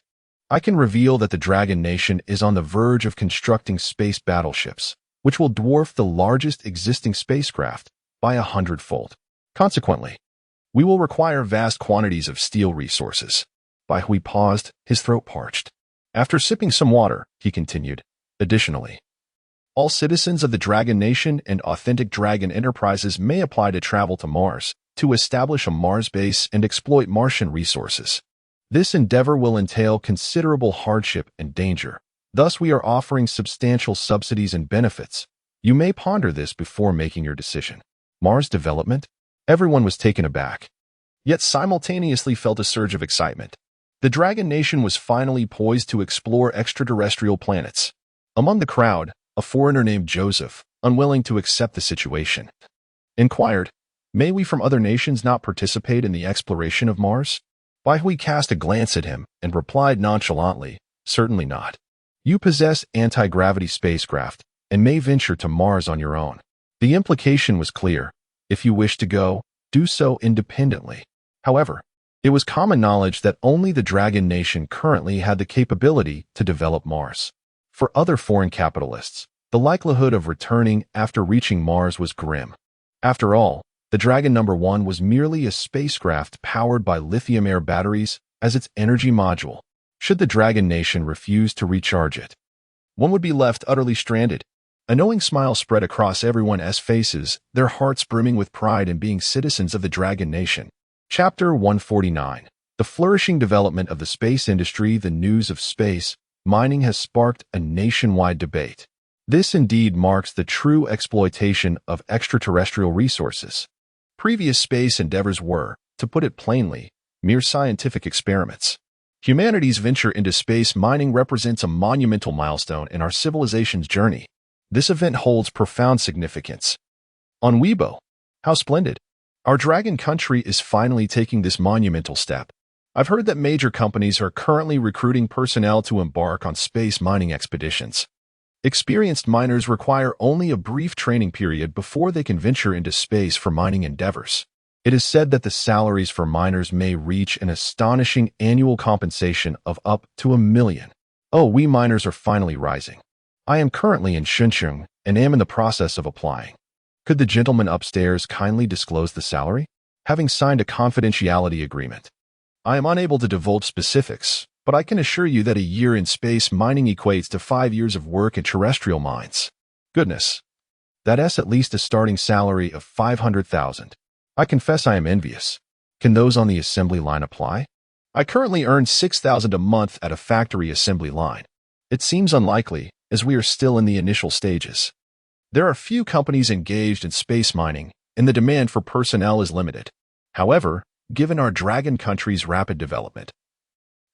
I can reveal that the Dragon Nation is on the verge of constructing space battleships, which will dwarf the largest existing spacecraft by 100-fold. Consequently, we will require vast quantities of steel resources. Bai Hui paused, his throat parched. After sipping some water, he continued, additionally, all citizens of the Dragon Nation and authentic Dragon enterprises may apply to travel to Mars, to establish a Mars base and exploit Martian resources. This endeavor will entail considerable hardship and danger. Thus, we are offering substantial subsidies and benefits. You may ponder this before making your decision. Mars development? Everyone was taken aback, yet simultaneously felt a surge of excitement. The Dragon Nation was finally poised to explore extraterrestrial planets. Among the crowd, a foreigner named Joseph, unwilling to accept the situation, inquired, "May we from other nations not participate in the exploration of Mars?" Bai Hui cast a glance at him and replied nonchalantly, "Certainly not. You possess anti-gravity spacecraft and may venture to Mars on your own." The implication was clear. If you wish to go, do so independently. However, it was common knowledge that only the Dragon Nation currently had the capability to develop Mars. For other foreign capitalists, the likelihood of returning after reaching Mars was grim. After all, the Dragon No. 1 was merely a spacecraft powered by lithium-air batteries as its energy module. Should the Dragon Nation refuse to recharge it, one would be left utterly stranded. A knowing smile spread across everyone's faces, their hearts brimming with pride in being citizens of the Dragon Nation. Chapter 149. The flourishing development of the space industry. The news of space mining has sparked a nationwide debate. This indeed marks the true exploitation of extraterrestrial resources. Previous space endeavors were, to put it plainly, mere scientific experiments. Humanity's venture into space mining represents a monumental milestone in our civilization's journey. This event holds profound significance. On Weibo, how splendid! Our dragon country is finally taking this monumental step. I've heard that major companies are currently recruiting personnel to embark on space mining expeditions. Experienced miners require only a brief training period before they can venture into space for mining endeavors. It is said that the salaries for miners may reach an astonishing annual compensation of up to $1 million. Oh, we miners are finally rising. I am currently in Shuncheng and am in the process of applying. Could the gentleman upstairs kindly disclose the salary? Having signed a confidentiality agreement, I am unable to divulge specifics, but I can assure you that a year in space mining equates to 5 years of work in terrestrial mines. Goodness, that's at least a starting salary of 500,000. I confess I am envious. Can those on the assembly line apply? I currently earn 6,000 a month at a factory assembly line. It seems unlikely, as we are still in the initial stages. There are few companies engaged in space mining, and the demand for personnel is limited. However, given our dragon country's rapid development,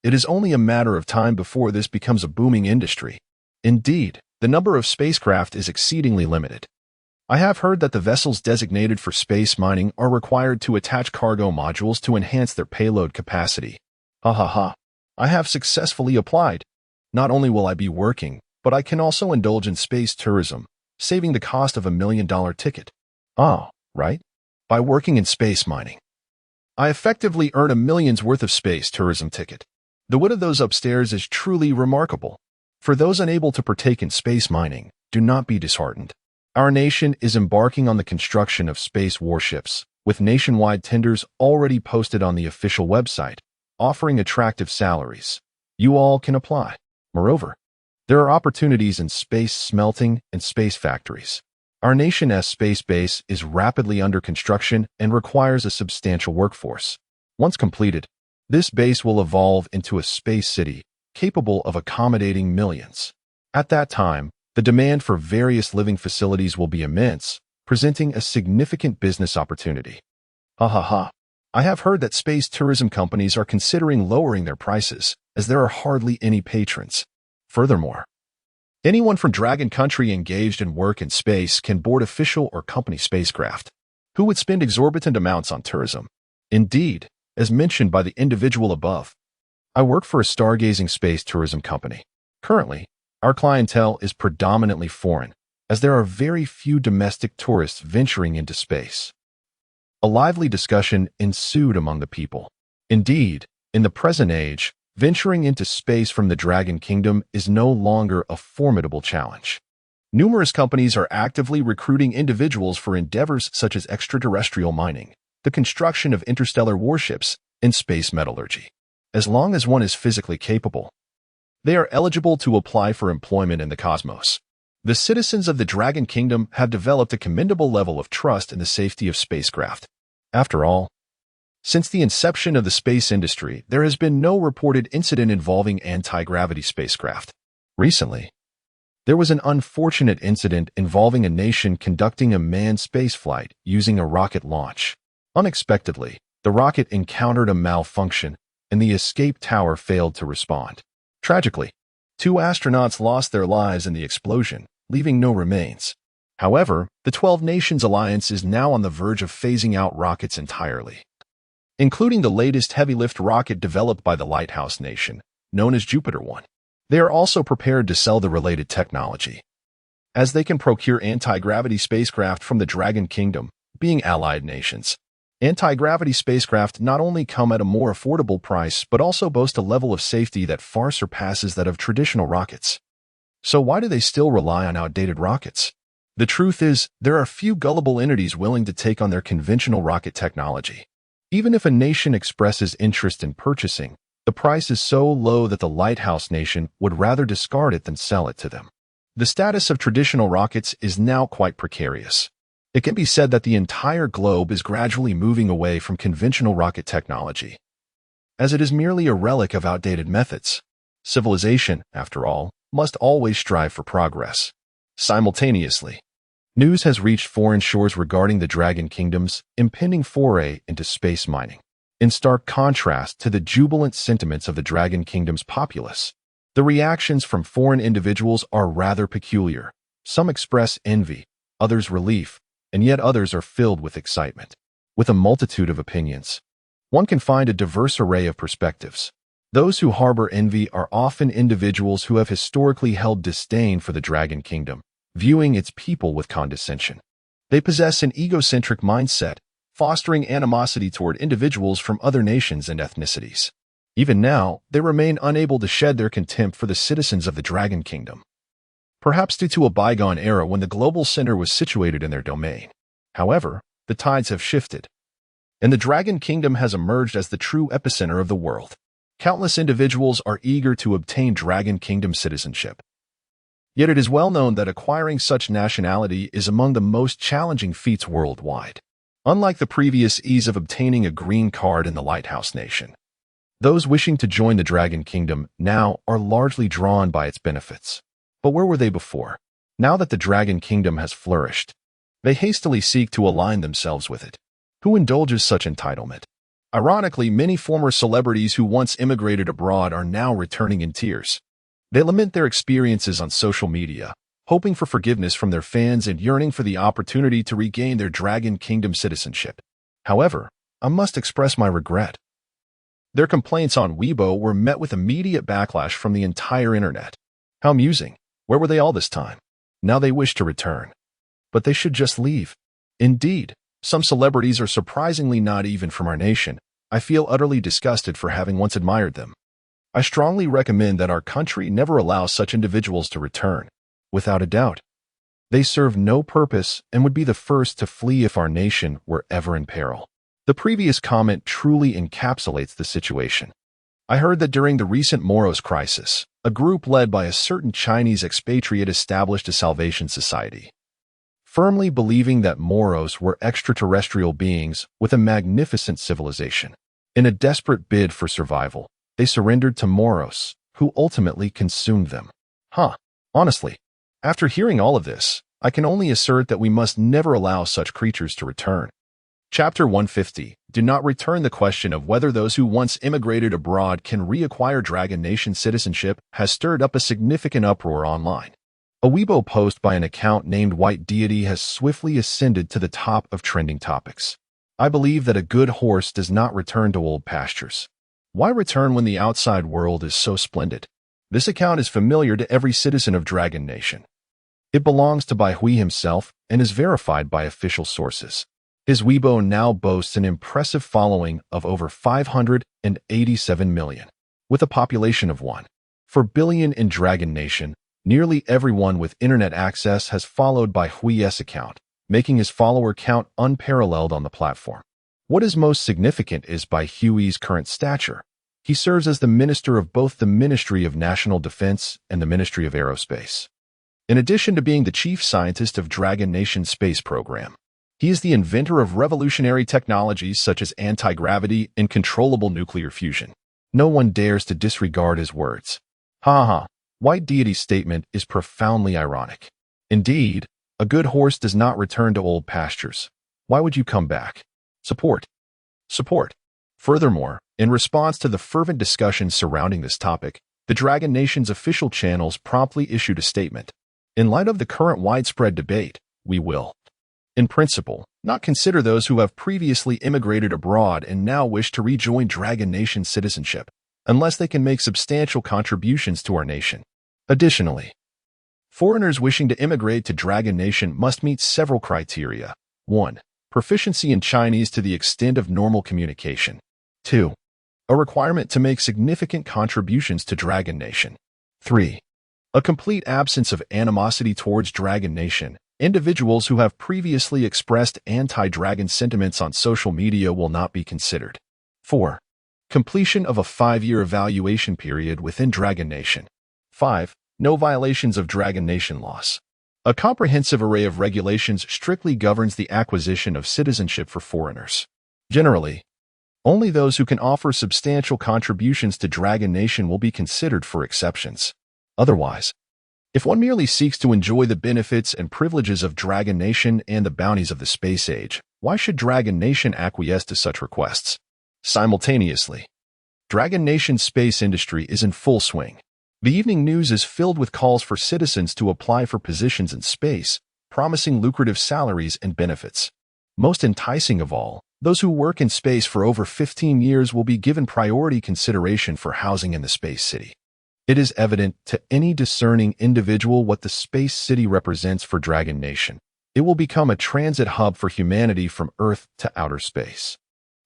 it is only a matter of time before this becomes a booming industry. Indeed, the number of spacecraft is exceedingly limited. I have heard that the vessels designated for space mining are required to attach cargo modules to enhance their payload capacity. Ha ha ha. I have successfully applied. Not only will I be working, but I can also indulge in space tourism, saving the cost of $1 million ticket. Oh, right? By working in space mining, I effectively earn $1 million's worth of space tourism ticket. The wit of those upstairs is truly remarkable. For those unable to partake in space mining, do not be disheartened. Our nation is embarking on the construction of space warships, with nationwide tenders already posted on the official website, offering attractive salaries. You all can apply. Moreover, there are opportunities in space smelting and space factories. Our nation's space base is rapidly under construction and requires a substantial workforce. Once completed, this base will evolve into a space city capable of accommodating millions. At that time, the demand for various living facilities will be immense, presenting a significant business opportunity. Ha ha ha. I have heard that space tourism companies are considering lowering their prices, as there are hardly any patrons. Furthermore, anyone from Dragon Country engaged in work in space can board official or company spacecraft. Who would spend exorbitant amounts on tourism? Indeed, as mentioned by the individual above, I work for a stargazing space tourism company. Currently, our clientele is predominantly foreign, as there are very few domestic tourists venturing into space. A lively discussion ensued among the people. Indeed, in the present age, venturing into space from the Dragon Kingdom is no longer a formidable challenge. Numerous companies are actively recruiting individuals for endeavors such as extraterrestrial mining, the construction of interstellar warships, and space metallurgy. As long as one is physically capable, they are eligible to apply for employment in the cosmos. The citizens of the Dragon Kingdom have developed a commendable level of trust in the safety of spacecraft. After all, since the inception of the space industry, there has been no reported incident involving anti-gravity spacecraft. Recently, there was an unfortunate incident involving a nation conducting a manned spaceflight using a rocket launch. Unexpectedly, the rocket encountered a malfunction, and the escape tower failed to respond. Tragically, 2 astronauts lost their lives in the explosion, leaving no remains. However, the 12 Nations Alliance is now on the verge of phasing out rockets entirely, including the latest heavy-lift rocket developed by the Lighthouse Nation, known as Jupiter 1. They are also prepared to sell the related technology, as they can procure anti-gravity spacecraft from the Dragon Kingdom, being allied nations. Anti-gravity spacecraft not only come at a more affordable price, but also boast a level of safety that far surpasses that of traditional rockets. So why do they still rely on outdated rockets? The truth is, there are few gullible entities willing to take on their conventional rocket technology. Even if a nation expresses interest in purchasing, the price is so low that the Lighthouse Nation would rather discard it than sell it to them. The status of traditional rockets is now quite precarious. It can be said that the entire globe is gradually moving away from conventional rocket technology, as it is merely a relic of outdated methods. Civilization, after all, must always strive for progress. Simultaneously, news has reached foreign shores regarding the Dragon Kingdom's impending foray into space mining. In stark contrast to the jubilant sentiments of the Dragon Kingdom's populace, the reactions from foreign individuals are rather peculiar. Some express envy, others relief, and yet others are filled with excitement. With a multitude of opinions, one can find a diverse array of perspectives. Those who harbor envy are often individuals who have historically held disdain for the Dragon Kingdom, viewing its people with condescension. They possess an egocentric mindset, fostering animosity toward individuals from other nations and ethnicities. Even now, they remain unable to shed their contempt for the citizens of the Dragon Kingdom, perhaps due to a bygone era when the global center was situated in their domain. However, the tides have shifted, and the Dragon Kingdom has emerged as the true epicenter of the world. Countless individuals are eager to obtain Dragon Kingdom citizenship. Yet it is well known that acquiring such nationality is among the most challenging feats worldwide. Unlike the previous ease of obtaining a green card in the Lighthouse Nation, Those wishing to join the Dragon Kingdom now are largely drawn by its benefits. But where were they before? Now that the Dragon Kingdom has flourished, they hastily seek to align themselves with it. Who indulges such entitlement? Ironically, many former celebrities who once immigrated abroad are now returning in tears. They lament their experiences on social media, hoping for forgiveness from their fans and yearning for the opportunity to regain their Dragon Kingdom citizenship. However, I must express my regret. Their complaints on Weibo were met with immediate backlash from the entire internet. How amusing. Where were they all this time? Now they wish to return. But they should just leave. Indeed, some celebrities are surprisingly not even from our nation. I feel utterly disgusted for having once admired them. I strongly recommend that our country never allow such individuals to return. Without a doubt, they serve no purpose and would be the first to flee if our nation were ever in peril. The previous comment truly encapsulates the situation. I heard that during the recent Moros crisis, a group led by a certain Chinese expatriate established a Salvation Society, firmly believing that Moros were extraterrestrial beings with a magnificent civilization. In a desperate bid for survival, they surrendered to Moros, who ultimately consumed them. Honestly, after hearing all of this, I can only assert that we must never allow such creatures to return. Chapter 150. Do not return. The question of whether those who once immigrated abroad can reacquire Dragon Nation citizenship has stirred up a significant uproar online. A Weibo post by an account named White Deity has swiftly ascended to the top of trending topics. I believe that a good horse does not return to old pastures. Why return when the outside world is so splendid? This account is familiar to every citizen of Dragon Nation. It belongs to Bai Hui himself and is verified by official sources. His Weibo now boasts an impressive following of over 587 million, with a population of 1.4 billion in Dragon Nation. Nearly everyone with internet access has followed Bai Hui's account, making his follower count unparalleled on the platform. What is most significant is Bai Hui's current stature. He serves as the minister of both the Ministry of National Defense and the Ministry of Aerospace. In addition to being the chief scientist of Dragon Nation's space program, he is the inventor of revolutionary technologies such as anti-gravity and controllable nuclear fusion. No one dares to disregard his words. White Deity's statement is profoundly ironic. Indeed, a good horse does not return to old pastures. Why would you come back? Support. Furthermore, in response to the fervent discussion surrounding this topic, the Dragon Nation's official channels promptly issued a statement. In light of the current widespread debate, we will, in principle, not consider those who have previously immigrated abroad and now wish to rejoin Dragon Nation citizenship, unless they can make substantial contributions to our nation. Additionally, foreigners wishing to immigrate to Dragon Nation must meet several criteria. 1. Proficiency in Chinese to the extent of normal communication. 2. A requirement to make significant contributions to Dragon Nation. 3. A complete absence of animosity towards Dragon Nation. Individuals who have previously expressed anti-dragon sentiments on social media will not be considered. 4. Completion of a 5-year evaluation period within Dragon Nation. 5. No violations of Dragon Nation laws. A comprehensive array of regulations strictly governs the acquisition of citizenship for foreigners. Generally, only those who can offer substantial contributions to Dragon Nation will be considered for exceptions. Otherwise, if one merely seeks to enjoy the benefits and privileges of Dragon Nation and the bounties of the space age, why should Dragon Nation acquiesce to such requests? Simultaneously, Dragon Nation's space industry is in full swing. The evening news is filled with calls for citizens to apply for positions in space, promising lucrative salaries and benefits. Most enticing of all, those who work in space for over 15 years will be given priority consideration for housing in the space city. It is evident to any discerning individual what the space city represents for Dragon Nation. It will become a transit hub for humanity from Earth to outer space.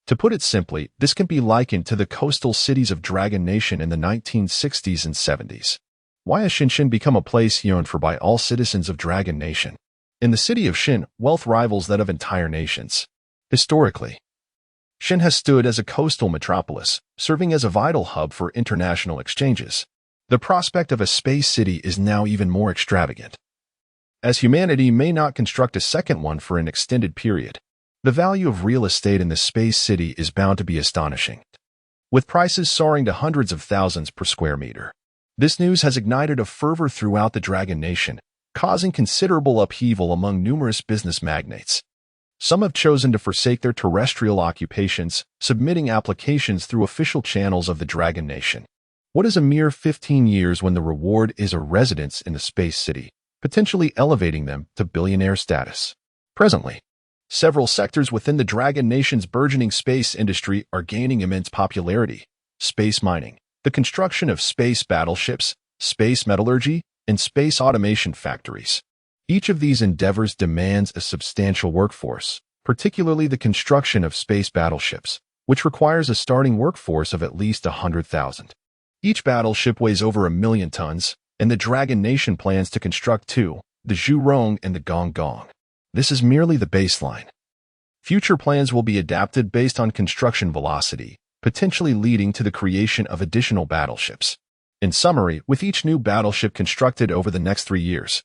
To put it simply, this can be likened to the coastal cities of Dragon Nation in the 1960s and 70s. Why has Shinshin become a place yearned for by all citizens of Dragon Nation? In the city of Shin, wealth rivals that of entire nations. Historically, Shin has stood as a coastal metropolis, serving as a vital hub for international exchanges. The prospect of a space city is now even more extravagant. As humanity may not construct a second one for an extended period, the value of real estate in the space city is bound to be astonishing. with prices soaring to hundreds of thousands per square meter. This news has ignited a fervor throughout the Dragon Nation, causing considerable upheaval among numerous business magnates. Some have chosen to forsake their terrestrial occupations, submitting applications through official channels of the Dragon Nation. What is a mere 15 years when the reward is a residence in the space city, potentially elevating them to billionaire status? Presently, several sectors within the Dragon Nation's burgeoning space industry are gaining immense popularity. Space mining, the construction of space battleships, space metallurgy, and space automation factories. Each of these endeavors demands a substantial workforce, particularly the construction of space battleships, which requires a starting workforce of at least 100,000. Each battleship weighs over 1,000,000 tons, and the Dragon Nation plans to construct two, the Zhurong and the Gong Gong. This is merely the baseline. Future plans will be adapted based on construction velocity, potentially leading to the creation of additional battleships. In summary, with each new battleship constructed over the next 3 years,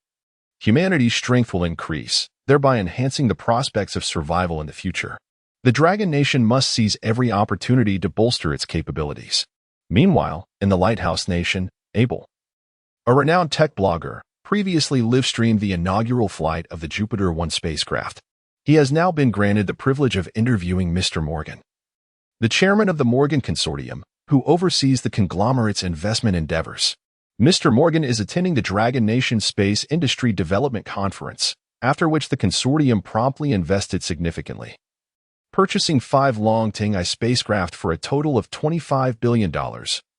humanity's strength will increase, thereby enhancing the prospects of survival in the future. The Dragon Nation must seize every opportunity to bolster its capabilities. Meanwhile, in the Lighthouse Nation, Abel, a renowned tech blogger, previously live-streamed the inaugural flight of the Jupiter 1 spacecraft. He has now been granted the privilege of interviewing Mr. Morgan, the chairman of the Morgan Consortium, who oversees the conglomerate's investment endeavors. Mr. Morgan is attending the Dragon Nation Space Industry Development Conference, after which the consortium promptly invested significantly, purchasing 5 Long-Ting spacecraft for a total of $25 billion,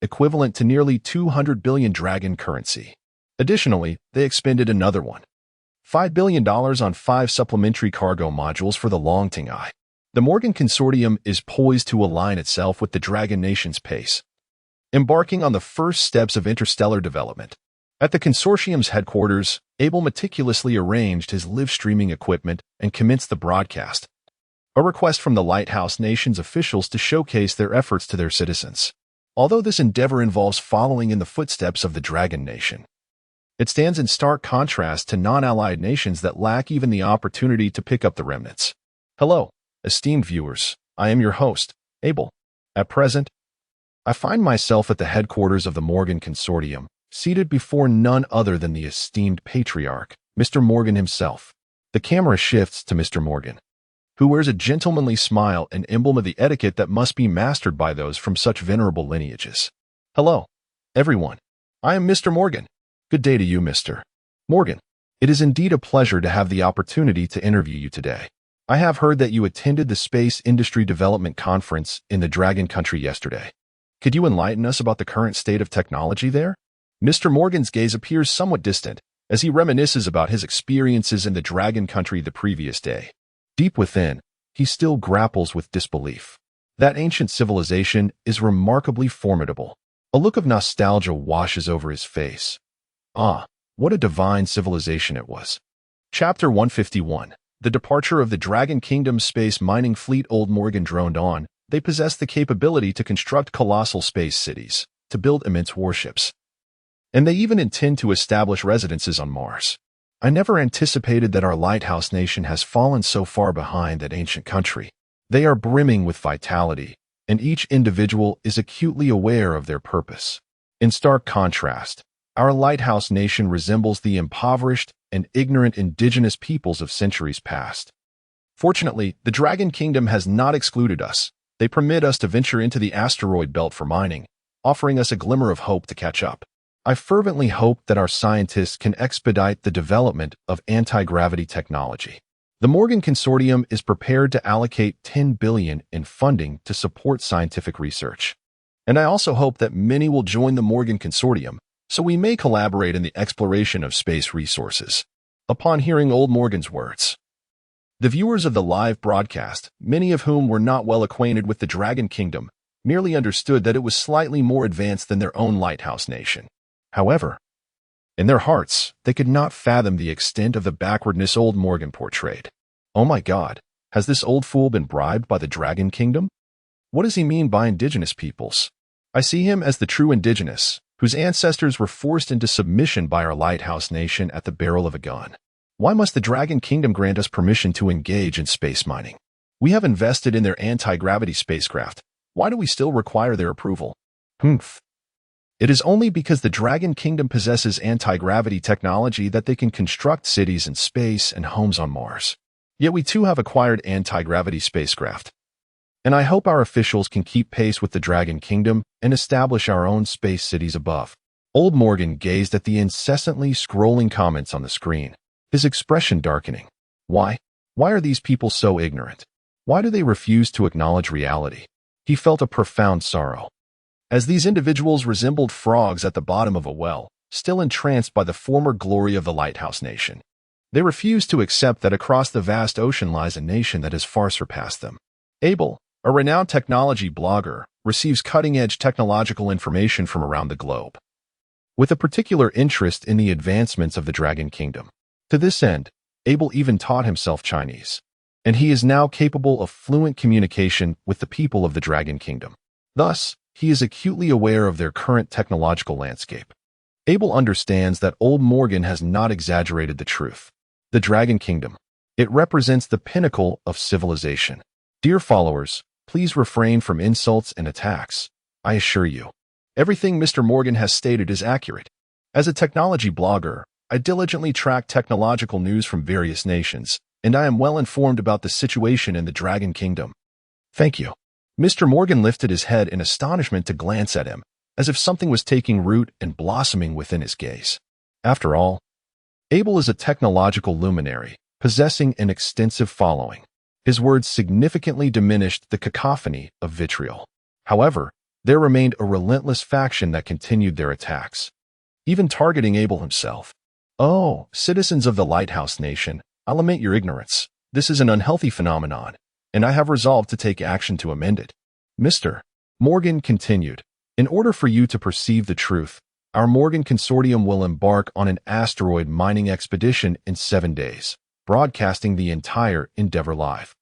equivalent to nearly 200 billion Dragon currency. Additionally, they expended another $5 billion on 5 supplementary cargo modules for the Long-Ting I. The Morgan Consortium is poised to align itself with the Dragon Nation's pace, embarking on the first steps of interstellar development. At the consortium's headquarters, Abel meticulously arranged his live-streaming equipment and commenced the broadcast, a request from the Lighthouse Nation's officials to showcase their efforts to their citizens. Although this endeavor involves following in the footsteps of the Dragon Nation, it stands in stark contrast to non-allied nations that lack even the opportunity to pick up the remnants. Hello, esteemed viewers, I am your host, Abel. At present, I find myself at the headquarters of the Morgan Consortium, seated before none other than the esteemed patriarch, Mr. Morgan himself. The camera shifts to Mr. Morgan, who wears a gentlemanly smile, an emblem of the etiquette that must be mastered by those from such venerable lineages. Hello, everyone. I am Mr. Morgan. Good day to you, Mr. Morgan. It is indeed a pleasure to have the opportunity to interview you today. I have heard that you attended the Space Industry Development Conference in the Dragon Country yesterday. Could you enlighten us about the current state of technology there? Mr. Morgan's gaze appears somewhat distant as he reminisces about his experiences in the Dragon Country the previous day. Deep within, he still grapples with disbelief. That ancient civilization is remarkably formidable. A look of nostalgia washes over his face. Ah, what a divine civilization it was. Chapter 151. The departure of the Dragon Kingdom's space mining fleet. Old Morgan droned on. They possess the capability to construct colossal space cities, to build immense warships, and they even intend to establish residences on Mars. I never anticipated that our Lighthouse Nation has fallen so far behind that ancient country. They are brimming with vitality, and each individual is acutely aware of their purpose. In stark contrast, our Lighthouse Nation resembles the impoverished and ignorant indigenous peoples of centuries past. Fortunately, the Dragon Kingdom has not excluded us. They permit us to venture into the asteroid belt for mining, offering us a glimmer of hope to catch up. I fervently hope that our scientists can expedite the development of anti-gravity technology. The Morgan Consortium is prepared to allocate $10 billion in funding to support scientific research. And I also hope that many will join the Morgan Consortium, so we may collaborate in the exploration of space resources. Upon hearing old Morgan's words, the viewers of the live broadcast, many of whom were not well acquainted with the Dragon Kingdom, merely understood that it was slightly more advanced than their own Lighthouse Nation. However, in their hearts, they could not fathom the extent of the backwardness old Morgan portrayed. Oh my God, has this old fool been bribed by the Dragon Kingdom? What does he mean by indigenous peoples? I see him as the true indigenous, whose ancestors were forced into submission by our Lighthouse Nation at the barrel of a gun. Why must the Dragon Kingdom grant us permission to engage in space mining? We have invested in their anti-gravity spacecraft, Why do we still require their approval? Humph. It is only because the Dragon Kingdom possesses anti-gravity technology that they can construct cities in space and homes on Mars. Yet we too have acquired anti-gravity spacecraft. And I hope our officials can keep pace with the Dragon Kingdom and establish our own space cities above. Old Morgan gazed at the incessantly scrolling comments on the screen, his expression darkening. Why? Why are these people so ignorant? Why do they refuse to acknowledge reality? He felt a profound sorrow. As these individuals resembled frogs at the bottom of a well, still entranced by the former glory of the Lighthouse Nation. They refused to accept that across the vast ocean lies a nation that has far surpassed them. Abel, a renowned technology blogger, receives cutting-edge technological information from around the globe, with a particular interest in the advancements of the Dragon Kingdom. To this end, Abel even taught himself Chinese, and he is now capable of fluent communication with the people of the Dragon Kingdom. Thus, he is acutely aware of their current technological landscape. Abel understands that Old Morgan has not exaggerated the truth. The Dragon Kingdom. It represents the pinnacle of civilization. Dear followers, please refrain from insults and attacks. I assure you, everything Mr. Morgan has stated is accurate. As a technology blogger, I diligently track technological news from various nations, and I am well informed about the situation in the Dragon Kingdom. Thank you. Mr. Morgan lifted his head in astonishment to glance at him, as if something was taking root and blossoming within his gaze. After all, Abel is a technological luminary, possessing an extensive following. His words significantly diminished the cacophony of vitriol. However, there remained a relentless faction that continued their attacks, even targeting Abel himself. Oh, citizens of the Lighthouse Nation, I lament your ignorance. This is an unhealthy phenomenon, and I have resolved to take action to amend it. Mr. Morgan continued, in order for you to perceive the truth, our Morgan Consortium will embark on an asteroid mining expedition in 7 days, broadcasting the entire endeavor live.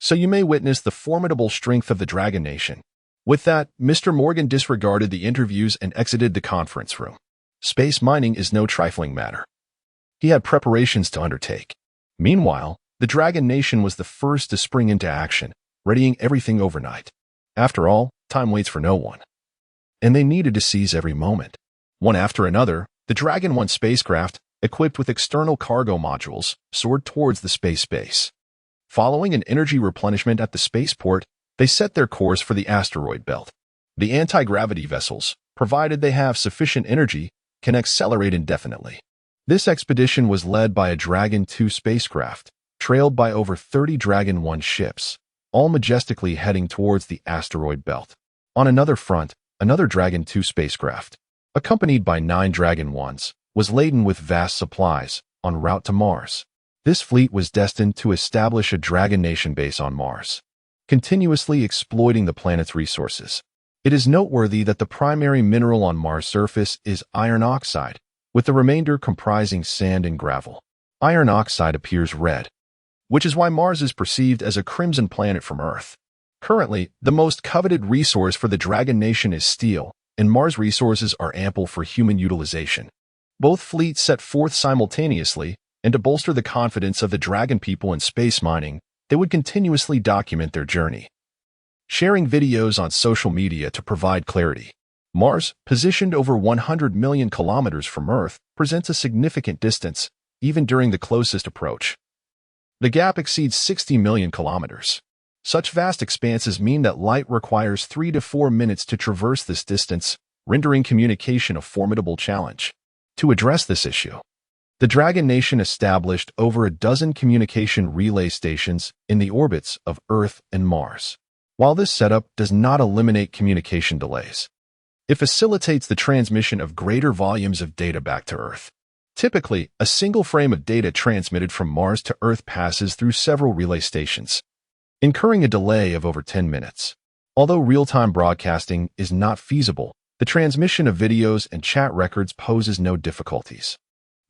So you may witness the formidable strength of the Dragon Nation. With that, Mr. Morgan disregarded the interviews and exited the conference room. Space mining is no trifling matter. He had preparations to undertake. Meanwhile, the Dragon Nation was the first to spring into action, readying everything overnight. After all, time waits for no one. And they needed to seize every moment. One after another, the Dragon 1 spacecraft, equipped with external cargo modules, soared towards the space base. Following an energy replenishment at the spaceport, they set their course for the asteroid belt. The anti-gravity vessels, provided they have sufficient energy, can accelerate indefinitely. This expedition was led by a Dragon 2 spacecraft, trailed by over 30 Dragon 1 ships, all majestically heading towards the asteroid belt. On another front, another Dragon 2 spacecraft, accompanied by 9 Dragon 1s, was laden with vast supplies, en route to Mars. This fleet was destined to establish a Dragon Nation base on Mars, continuously exploiting the planet's resources. It is noteworthy that the primary mineral on Mars' surface is iron oxide, with the remainder comprising sand and gravel. Iron oxide appears red, which is why Mars is perceived as a crimson planet from Earth. Currently, the most coveted resource for the Dragon Nation is steel, and Mars resources are ample for human utilization. Both fleets set forth simultaneously, and to bolster the confidence of the Dragon people in space mining, they would continuously document their journey, sharing videos on social media to provide clarity. Mars, positioned over 100 million kilometers from Earth, presents a significant distance, even during the closest approach. The gap exceeds 60 million kilometers. Such vast expanses mean that light requires 3 to 4 minutes to traverse this distance, rendering communication a formidable challenge. To address this issue, the Dragon Nation established over a dozen communication relay stations in the orbits of Earth and Mars. While this setup does not eliminate communication delays, it facilitates the transmission of greater volumes of data back to Earth. Typically, a single frame of data transmitted from Mars to Earth passes through several relay stations, incurring a delay of over 10 minutes. Although real-time broadcasting is not feasible, the transmission of videos and chat records poses no difficulties.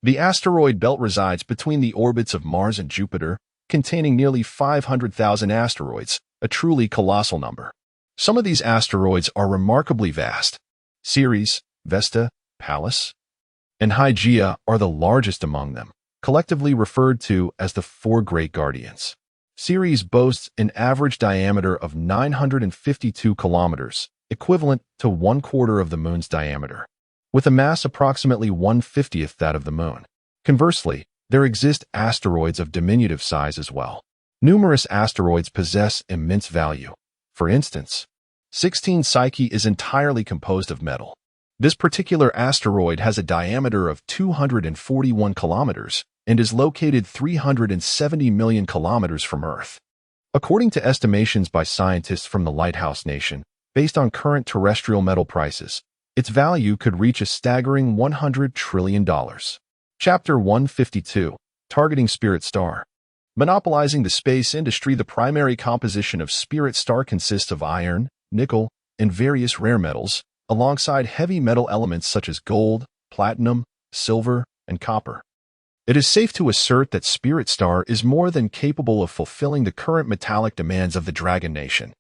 The asteroid belt resides between the orbits of Mars and Jupiter, containing nearly 500,000 asteroids, a truly colossal number. Some of these asteroids are remarkably vast. Ceres, Vesta, Pallas, and Hygeia are the largest among them, collectively referred to as the Four Great Guardians. series boasts an average diameter of 952 kilometers, equivalent to 1/4 of the Moon's diameter, with a mass approximately 1/50th that of the Moon. Conversely, there exist asteroids of diminutive size as well. Numerous asteroids possess immense value. For instance, 16 Psyche is entirely composed of metal. This particular asteroid has a diameter of 241 kilometers and is located 370 million kilometers from Earth. According to estimations by scientists from the Lighthouse Nation, based on current terrestrial metal prices, its value could reach a staggering $100 trillion. Chapter 152, Targeting Spirit Star. Monopolizing the space industry, the primary composition of Spirit Star consists of iron, nickel, and various rare metals, alongside heavy metal elements such as gold, platinum, silver, and copper. It is safe to assert that Spirit Star is more than capable of fulfilling the current metallic demands of the Dragon Nation.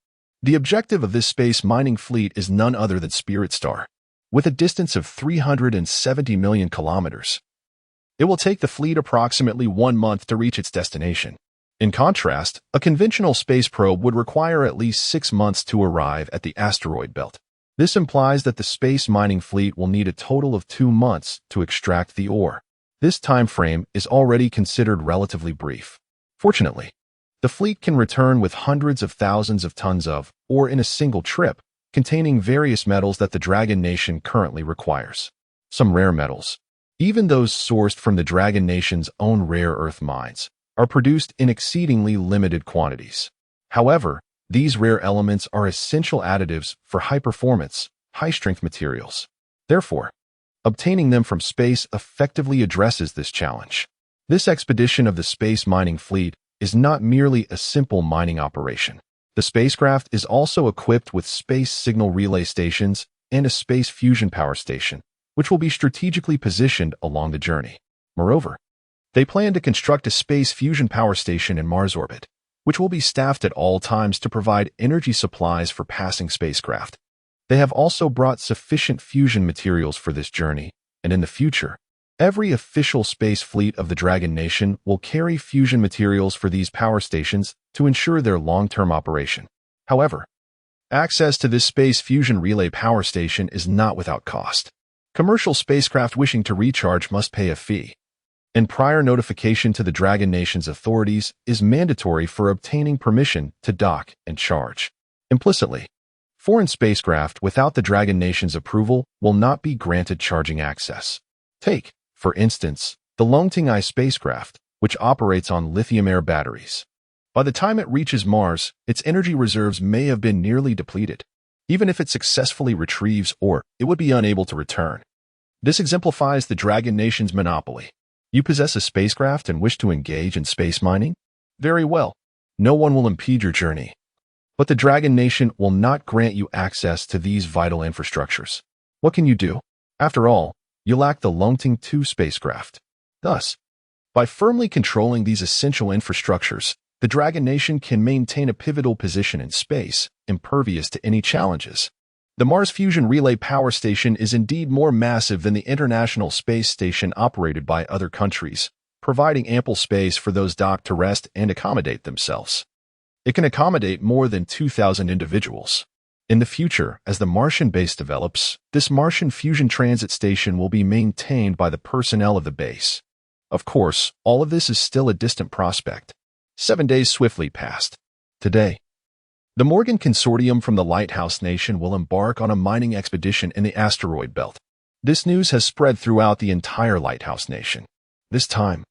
The objective of this space mining fleet is none other than Spirit Star. With a distance of 370 million kilometers, it will take the fleet approximately 1 month to reach its destination. In contrast, a conventional space probe would require at least 6 months to arrive at the asteroid belt. This implies that the space mining fleet will need a total of 2 months to extract the ore. This time frame is already considered relatively brief. Fortunately, the fleet can return with hundreds of thousands of tons of ore in a single trip, containing various metals that the Dragon Nation currently requires. Some rare metals, even those sourced from the Dragon Nation's own rare earth mines, are produced in exceedingly limited quantities. However, these rare elements are essential additives for high-performance, high-strength materials. Therefore, obtaining them from space effectively addresses this challenge. This expedition of the space mining fleet is not merely a simple mining operation. The spacecraft is also equipped with space signal relay stations and a space fusion power station, which will be strategically positioned along the journey. Moreover, they plan to construct a space fusion power station in Mars orbit, which will be staffed at all times to provide energy supplies for passing spacecraft. They have also brought sufficient fusion materials for this journey, and in the future, every official space fleet of the Dragon Nation will carry fusion materials for these power stations to ensure their long-term operation. However, access to this space fusion relay power station is not without cost. Commercial spacecraft wishing to recharge must pay a fee, and prior notification to the Dragon Nation's authorities is mandatory for obtaining permission to dock and charge. Implicitly, foreign spacecraft without the Dragon Nation's approval will not be granted charging access. Take, for instance, the Longting-I spacecraft, which operates on lithium-air batteries. By the time it reaches Mars, its energy reserves may have been nearly depleted. Even if it successfully retrieves ore, it would be unable to return. This exemplifies the Dragon Nation's monopoly. You possess a spacecraft and wish to engage in space mining? Very well. No one will impede your journey. But the Dragon Nation will not grant you access to these vital infrastructures. What can you do? After all, you lack the Longting-2 spacecraft. Thus, by firmly controlling these essential infrastructures, the Dragon Nation can maintain a pivotal position in space, impervious to any challenges. The Mars Fusion Relay Power Station is indeed more massive than the International Space Station operated by other countries, providing ample space for those docked to rest and accommodate themselves. It can accommodate more than 2,000 individuals. In the future, as the Martian base develops, this Martian Fusion Transit Station will be maintained by the personnel of the base. Of course, all of this is still a distant prospect. 7 days swiftly passed. Today, the Morgan Consortium from the Lighthouse Nation will embark on a mining expedition in the asteroid belt. This news has spread throughout the entire Lighthouse Nation. This time,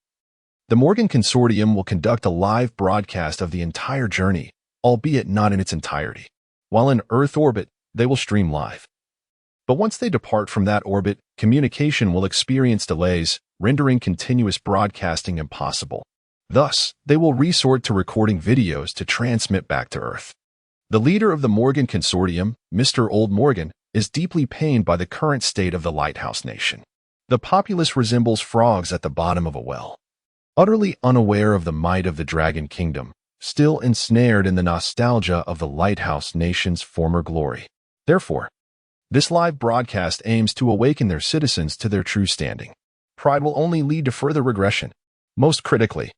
the Morgan Consortium will conduct a live broadcast of the entire journey, albeit not in its entirety. While in Earth orbit, they will stream live. But once they depart from that orbit, communication will experience delays, rendering continuous broadcasting impossible. Thus, they will resort to recording videos to transmit back to Earth. The leader of the Morgan Consortium, Mr. Old Morgan, is deeply pained by the current state of the Lighthouse Nation. The populace resembles frogs at the bottom of a well, utterly unaware of the might of the Dragon Kingdom, still ensnared in the nostalgia of the Lighthouse Nation's former glory. Therefore, this live broadcast aims to awaken their citizens to their true standing. Pride will only lead to further regression. Most critically,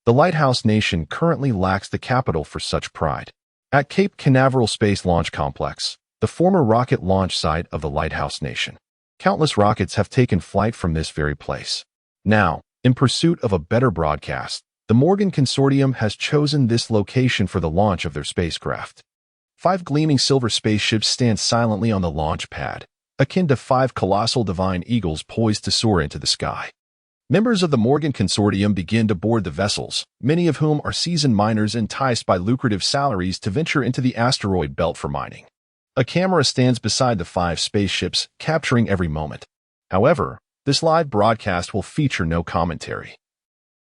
The Lighthouse Nation currently lacks the capital for such pride. At Cape Canaveral Space Launch Complex, the former rocket launch site of the Lighthouse Nation, countless rockets have taken flight from this very place. Now, in pursuit of a better broadcast, the Morgan Consortium has chosen this location for the launch of their spacecraft. 5 gleaming silver spaceships stand silently on the launch pad, akin to 5 colossal divine eagles poised to soar into the sky. Members of the Morgan Consortium begin to board the vessels, many of whom are seasoned miners enticed by lucrative salaries to venture into the asteroid belt for mining. A camera stands beside the 5 spaceships, capturing every moment. However, this live broadcast will feature no commentary.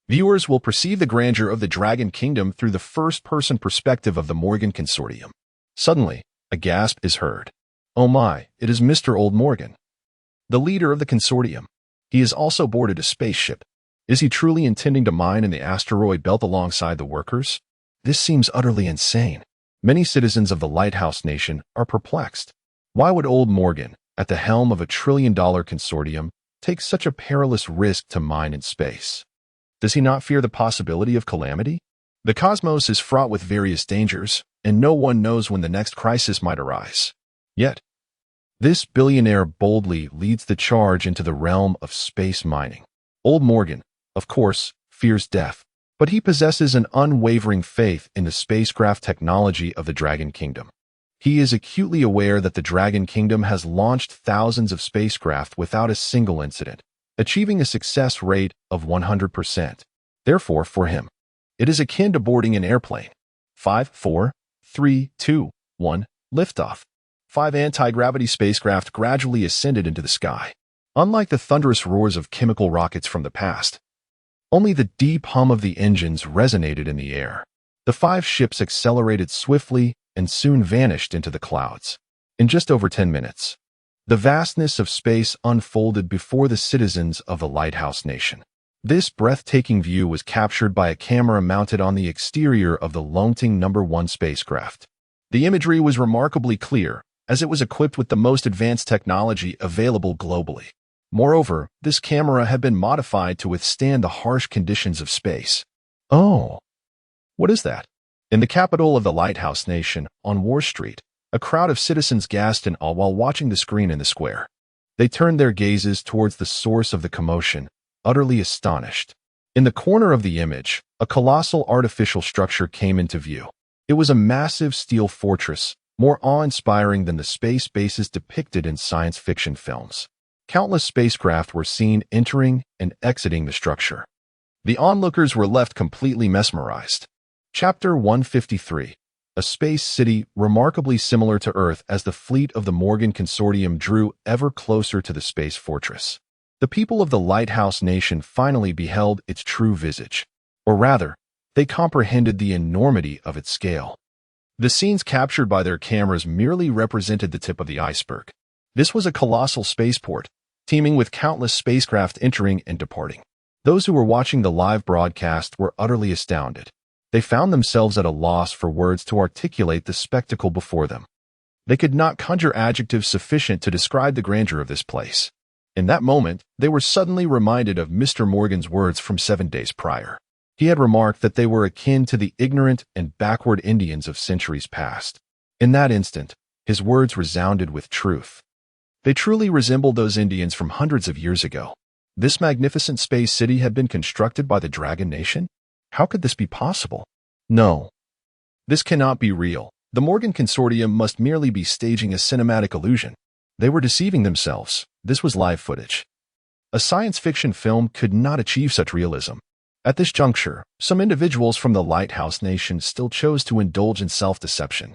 Viewers will perceive the grandeur of the Dragon Kingdom through the first-person perspective of the Morgan Consortium. Suddenly, a gasp is heard. Oh my, it is Mr. Old Morgan, the leader of the consortium. He has also boarded a spaceship. Is he truly intending to mine in the asteroid belt alongside the workers? This seems utterly insane. Many citizens of the Lighthouse Nation are perplexed. Why would Old Morgan, at the helm of a trillion-dollar consortium, take such a perilous risk to mine in space? Does he not fear the possibility of calamity? The cosmos is fraught with various dangers, and no one knows when the next crisis might arise. Yet, this billionaire boldly leads the charge into the realm of space mining. Old Morgan, of course, fears death, but he possesses an unwavering faith in the spacecraft technology of the Dragon Kingdom. He is acutely aware that the Dragon Kingdom has launched thousands of spacecraft without a single incident, achieving a success rate of 100%. Therefore, for him, it is akin to boarding an airplane. 5, 4, 3, 2, 1, liftoff. 5 anti-gravity spacecraft gradually ascended into the sky. Unlike the thunderous roars of chemical rockets from the past, only the deep hum of the engines resonated in the air. The 5 ships accelerated swiftly and soon vanished into the clouds. In just over 10 minutes, the vastness of space unfolded before the citizens of the Lighthouse Nation. This breathtaking view was captured by a camera mounted on the exterior of the Longting No. 1 spacecraft. The imagery was remarkably clear, as it was equipped with the most advanced technology available globally. Moreover, this camera had been modified to withstand the harsh conditions of space. Oh, what is that? In the capital of the Lighthouse Nation, on War Street, a crowd of citizens gasped in awe while watching the screen in the square. They turned their gazes towards the source of the commotion, utterly astonished. In the corner of the image, a colossal artificial structure came into view. It was a massive steel fortress, more awe-inspiring than the space bases depicted in science fiction films. Countless spacecraft were seen entering and exiting the structure. The onlookers were left completely mesmerized. Chapter 153. A space city remarkably similar to Earth as the fleet of the Morgan Consortium drew ever closer to the space fortress. The people of the Lighthouse Nation finally beheld its true visage. Or rather, they comprehended the enormity of its scale. The scenes captured by their cameras merely represented the tip of the iceberg. This was a colossal spaceport, teeming with countless spacecraft entering and departing. Those who were watching the live broadcast were utterly astounded. They found themselves at a loss for words to articulate the spectacle before them. They could not conjure adjectives sufficient to describe the grandeur of this place. In that moment, they were suddenly reminded of Mr. Morgan's words from 7 days prior. He had remarked that they were akin to the ignorant and backward Indians of centuries past. In that instant, his words resounded with truth. They truly resembled those Indians from hundreds of years ago. This magnificent space city had been constructed by the Dragon Nation? How could this be possible? No. This cannot be real. The Morgan Consortium must merely be staging a cinematic illusion. They were deceiving themselves. This was live footage. A science fiction film could not achieve such realism. At this juncture, some individuals from the Lighthouse Nation still chose to indulge in self-deception.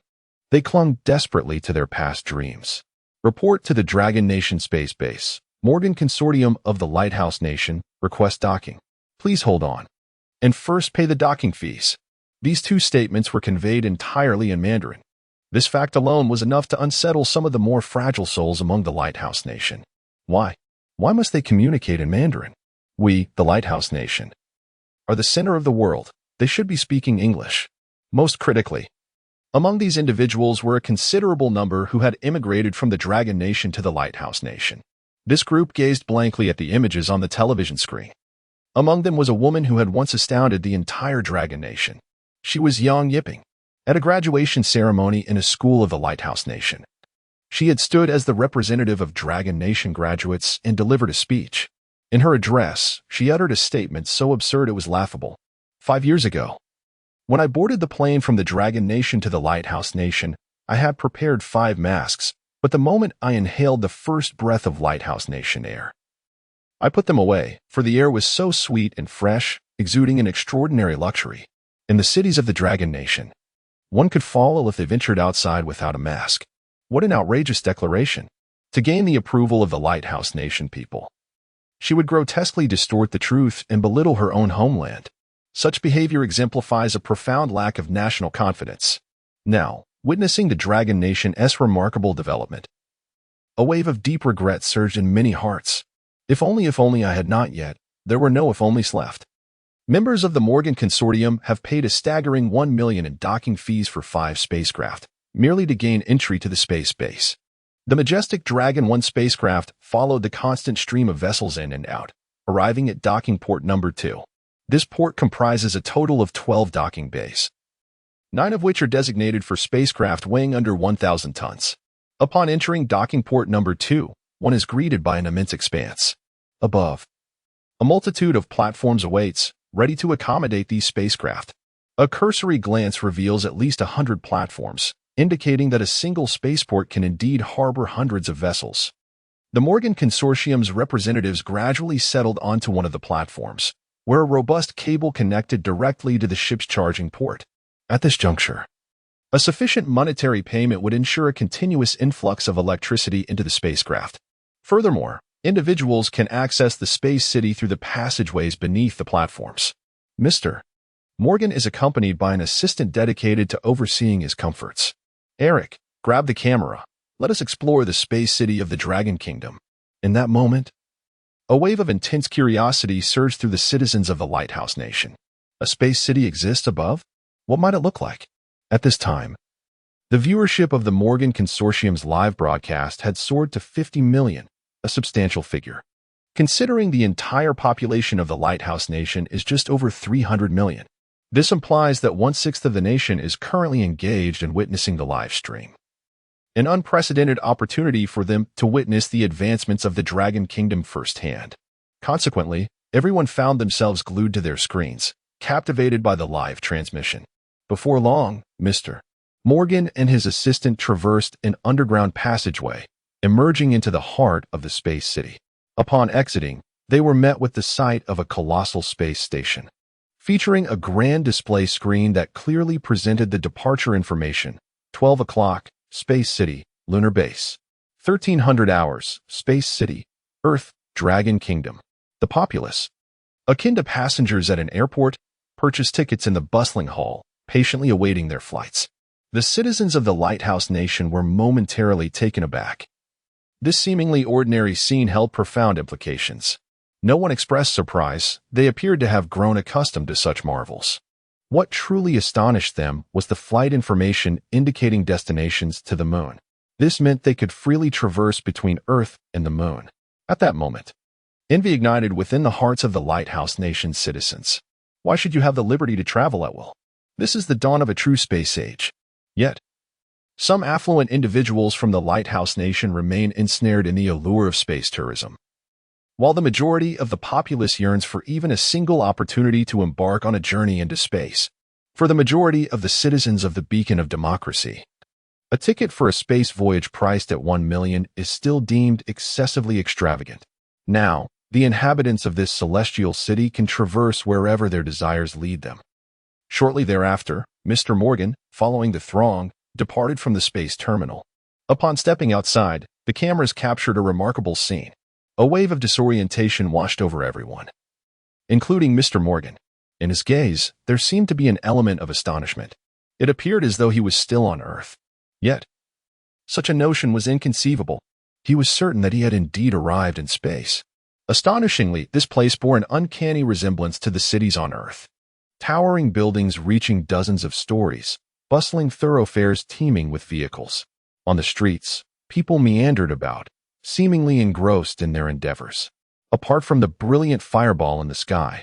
They clung desperately to their past dreams. Report to the Dragon Nation Space Base. Morgan Consortium of the Lighthouse Nation, request docking. Please hold on. And first pay the docking fees. These 2 statements were conveyed entirely in Mandarin. This fact alone was enough to unsettle some of the more fragile souls among the Lighthouse Nation. Why? Why must they communicate in Mandarin? We, the Lighthouse Nation, are the center of the world. They should be speaking English. Most critically, among these individuals were a considerable number who had immigrated from the Dragon Nation to the Lighthouse Nation. This group gazed blankly at the images on the television screen. Among them was a woman who had once astounded the entire Dragon Nation. She was young Yipping, at a graduation ceremony in a school of the Lighthouse Nation. She had stood as the representative of Dragon Nation graduates and delivered a speech. In her address, she uttered a statement so absurd it was laughable. 5 years ago, when I boarded the plane from the Dragon Nation to the Lighthouse Nation, I had prepared 5 masks, but the moment I inhaled the first breath of Lighthouse Nation air, I put them away, for the air was so sweet and fresh, exuding an extraordinary luxury. In the cities of the Dragon Nation, one could fall ill if they ventured outside without a mask. What an outrageous declaration! To gain the approval of the Lighthouse Nation people, she would grotesquely distort the truth and belittle her own homeland. Such behavior exemplifies a profound lack of national confidence. Now, witnessing the Dragon Nation's remarkable development, a wave of deep regret surged in many hearts. If only I had not yet, there were no if-onlys left. Members of the Morgan Consortium have paid a staggering $1 million in docking fees for 5 spacecraft, merely to gain entry to the space base. The majestic Dragon 1 spacecraft followed the constant stream of vessels in and out, arriving at docking port number 2. This port comprises a total of 12 docking bays, 9 of which are designated for spacecraft weighing under 1,000 tons. Upon entering docking port number 2, one is greeted by an immense expanse. Above, a multitude of platforms awaits, ready to accommodate these spacecraft. A cursory glance reveals at least 100 platforms, indicating that a single spaceport can indeed harbor hundreds of vessels. The Morgan Consortium's representatives gradually settled onto one of the platforms, where a robust cable connected directly to the ship's charging port. At this juncture, a sufficient monetary payment would ensure a continuous influx of electricity into the spacecraft. Furthermore, individuals can access the space city through the passageways beneath the platforms. Mr. Morgan is accompanied by an assistant dedicated to overseeing his comforts. Eric, grab the camera. Let us explore the space city of the Dragon Kingdom. In that moment, a wave of intense curiosity surged through the citizens of the Lighthouse Nation. A space city exists above? What might it look like? At this time, the viewership of the Morgan Consortium's live broadcast had soared to 50 million, a substantial figure. Considering the entire population of the Lighthouse Nation is just over 300 million, this implies that 1/6 of the nation is currently engaged in witnessing the live stream. An unprecedented opportunity for them to witness the advancements of the Dragon Kingdom firsthand. Consequently, everyone found themselves glued to their screens, captivated by the live transmission. Before long, Mr. Morgan and his assistant traversed an underground passageway, emerging into the heart of the space city. Upon exiting, they were met with the sight of a colossal space station, featuring a grand display screen that clearly presented the departure information. 12 o'clock, Space City, Lunar Base. 1300 hours, Space City, Earth, Dragon Kingdom. The populace, akin to passengers at an airport, purchased tickets in the bustling hall, patiently awaiting their flights. The citizens of the Lighthouse Nation were momentarily taken aback. This seemingly ordinary scene held profound implications. No one expressed surprise. They appeared to have grown accustomed to such marvels. What truly astonished them was the flight information indicating destinations to the moon. This meant they could freely traverse between Earth and the moon. At that moment, envy ignited within the hearts of the Lighthouse Nation's citizens. Why should you have the liberty to travel at will? This is the dawn of a true space age. Yet, some affluent individuals from the Lighthouse Nation remain ensnared in the allure of space tourism, while the majority of the populace yearns for even a single opportunity to embark on a journey into space. For the majority of the citizens of the beacon of democracy, a ticket for a space voyage priced at $1 million is still deemed excessively extravagant. Now, the inhabitants of this celestial city can traverse wherever their desires lead them. Shortly thereafter, Mr. Morgan, following the throng, departed from the space terminal. Upon stepping outside, the cameras captured a remarkable scene. A wave of disorientation washed over everyone, including Mr. Morgan. In his gaze, there seemed to be an element of astonishment. It appeared as though he was still on Earth. Yet, such a notion was inconceivable. He was certain that he had indeed arrived in space. Astonishingly, this place bore an uncanny resemblance to the cities on Earth. Towering buildings reaching dozens of stories, bustling thoroughfares teeming with vehicles. On the streets, people meandered about, seemingly engrossed in their endeavors. Apart from the brilliant fireball in the sky,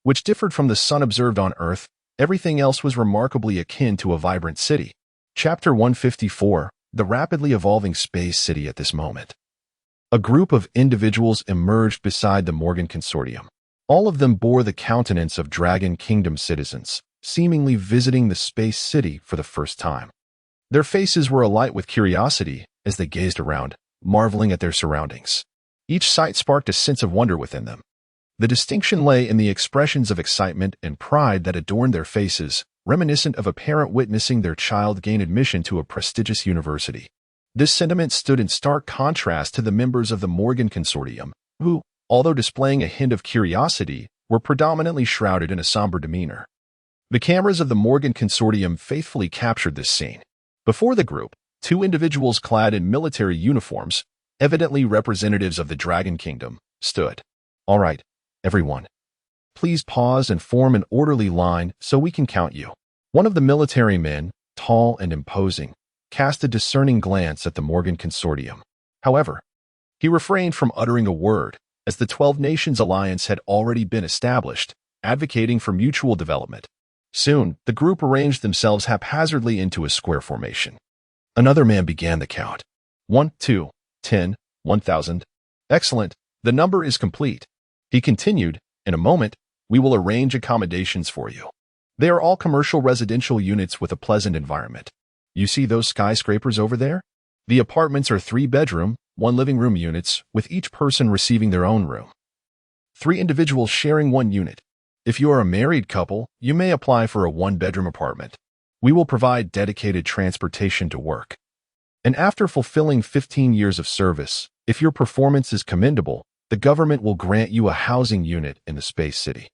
which differed from the sun observed on Earth. Everything else was remarkably akin to a vibrant city. Chapter 154, The Rapidly Evolving Space City at this moment. A group of individuals emerged beside the Morgan Consortium. All of them bore the countenance of Dragon Kingdom citizens, seemingly visiting the space city for the first time. Their faces were alight with curiosity as they gazed around, marveling at their surroundings. Each sight sparked a sense of wonder within them. The distinction lay in the expressions of excitement and pride that adorned their faces, reminiscent of a parent witnessing their child gain admission to a prestigious university. This sentiment stood in stark contrast to the members of the Morgan Consortium, who, although displaying a hint of curiosity, were predominantly shrouded in a somber demeanor. The cameras of the Morgan Consortium faithfully captured this scene. Before the group, two individuals clad in military uniforms, evidently representatives of the Dragon Kingdom, stood. "All right, everyone. Please pause and form an orderly line so we can count you." One of the military men, tall and imposing, cast a discerning glance at the Morgan Consortium. However, he refrained from uttering a word, as the 12 Nations Alliance had already been established, advocating for mutual development. Soon, the group arranged themselves haphazardly into a square formation. Another man began the count. 1, 2, 10, 1,000. Excellent, the number is complete. He continued, "In a moment, we will arrange accommodations for you. They are all commercial residential units with a pleasant environment. You see those skyscrapers over there? The apartments are 3-bedroom, 1-living-room units, with each person receiving their own room. 3 individuals sharing 1 unit. If you are a married couple, you may apply for a 1-bedroom apartment. We will provide dedicated transportation to work. And after fulfilling 15 years of service, if your performance is commendable, the government will grant you a housing unit in the Space City."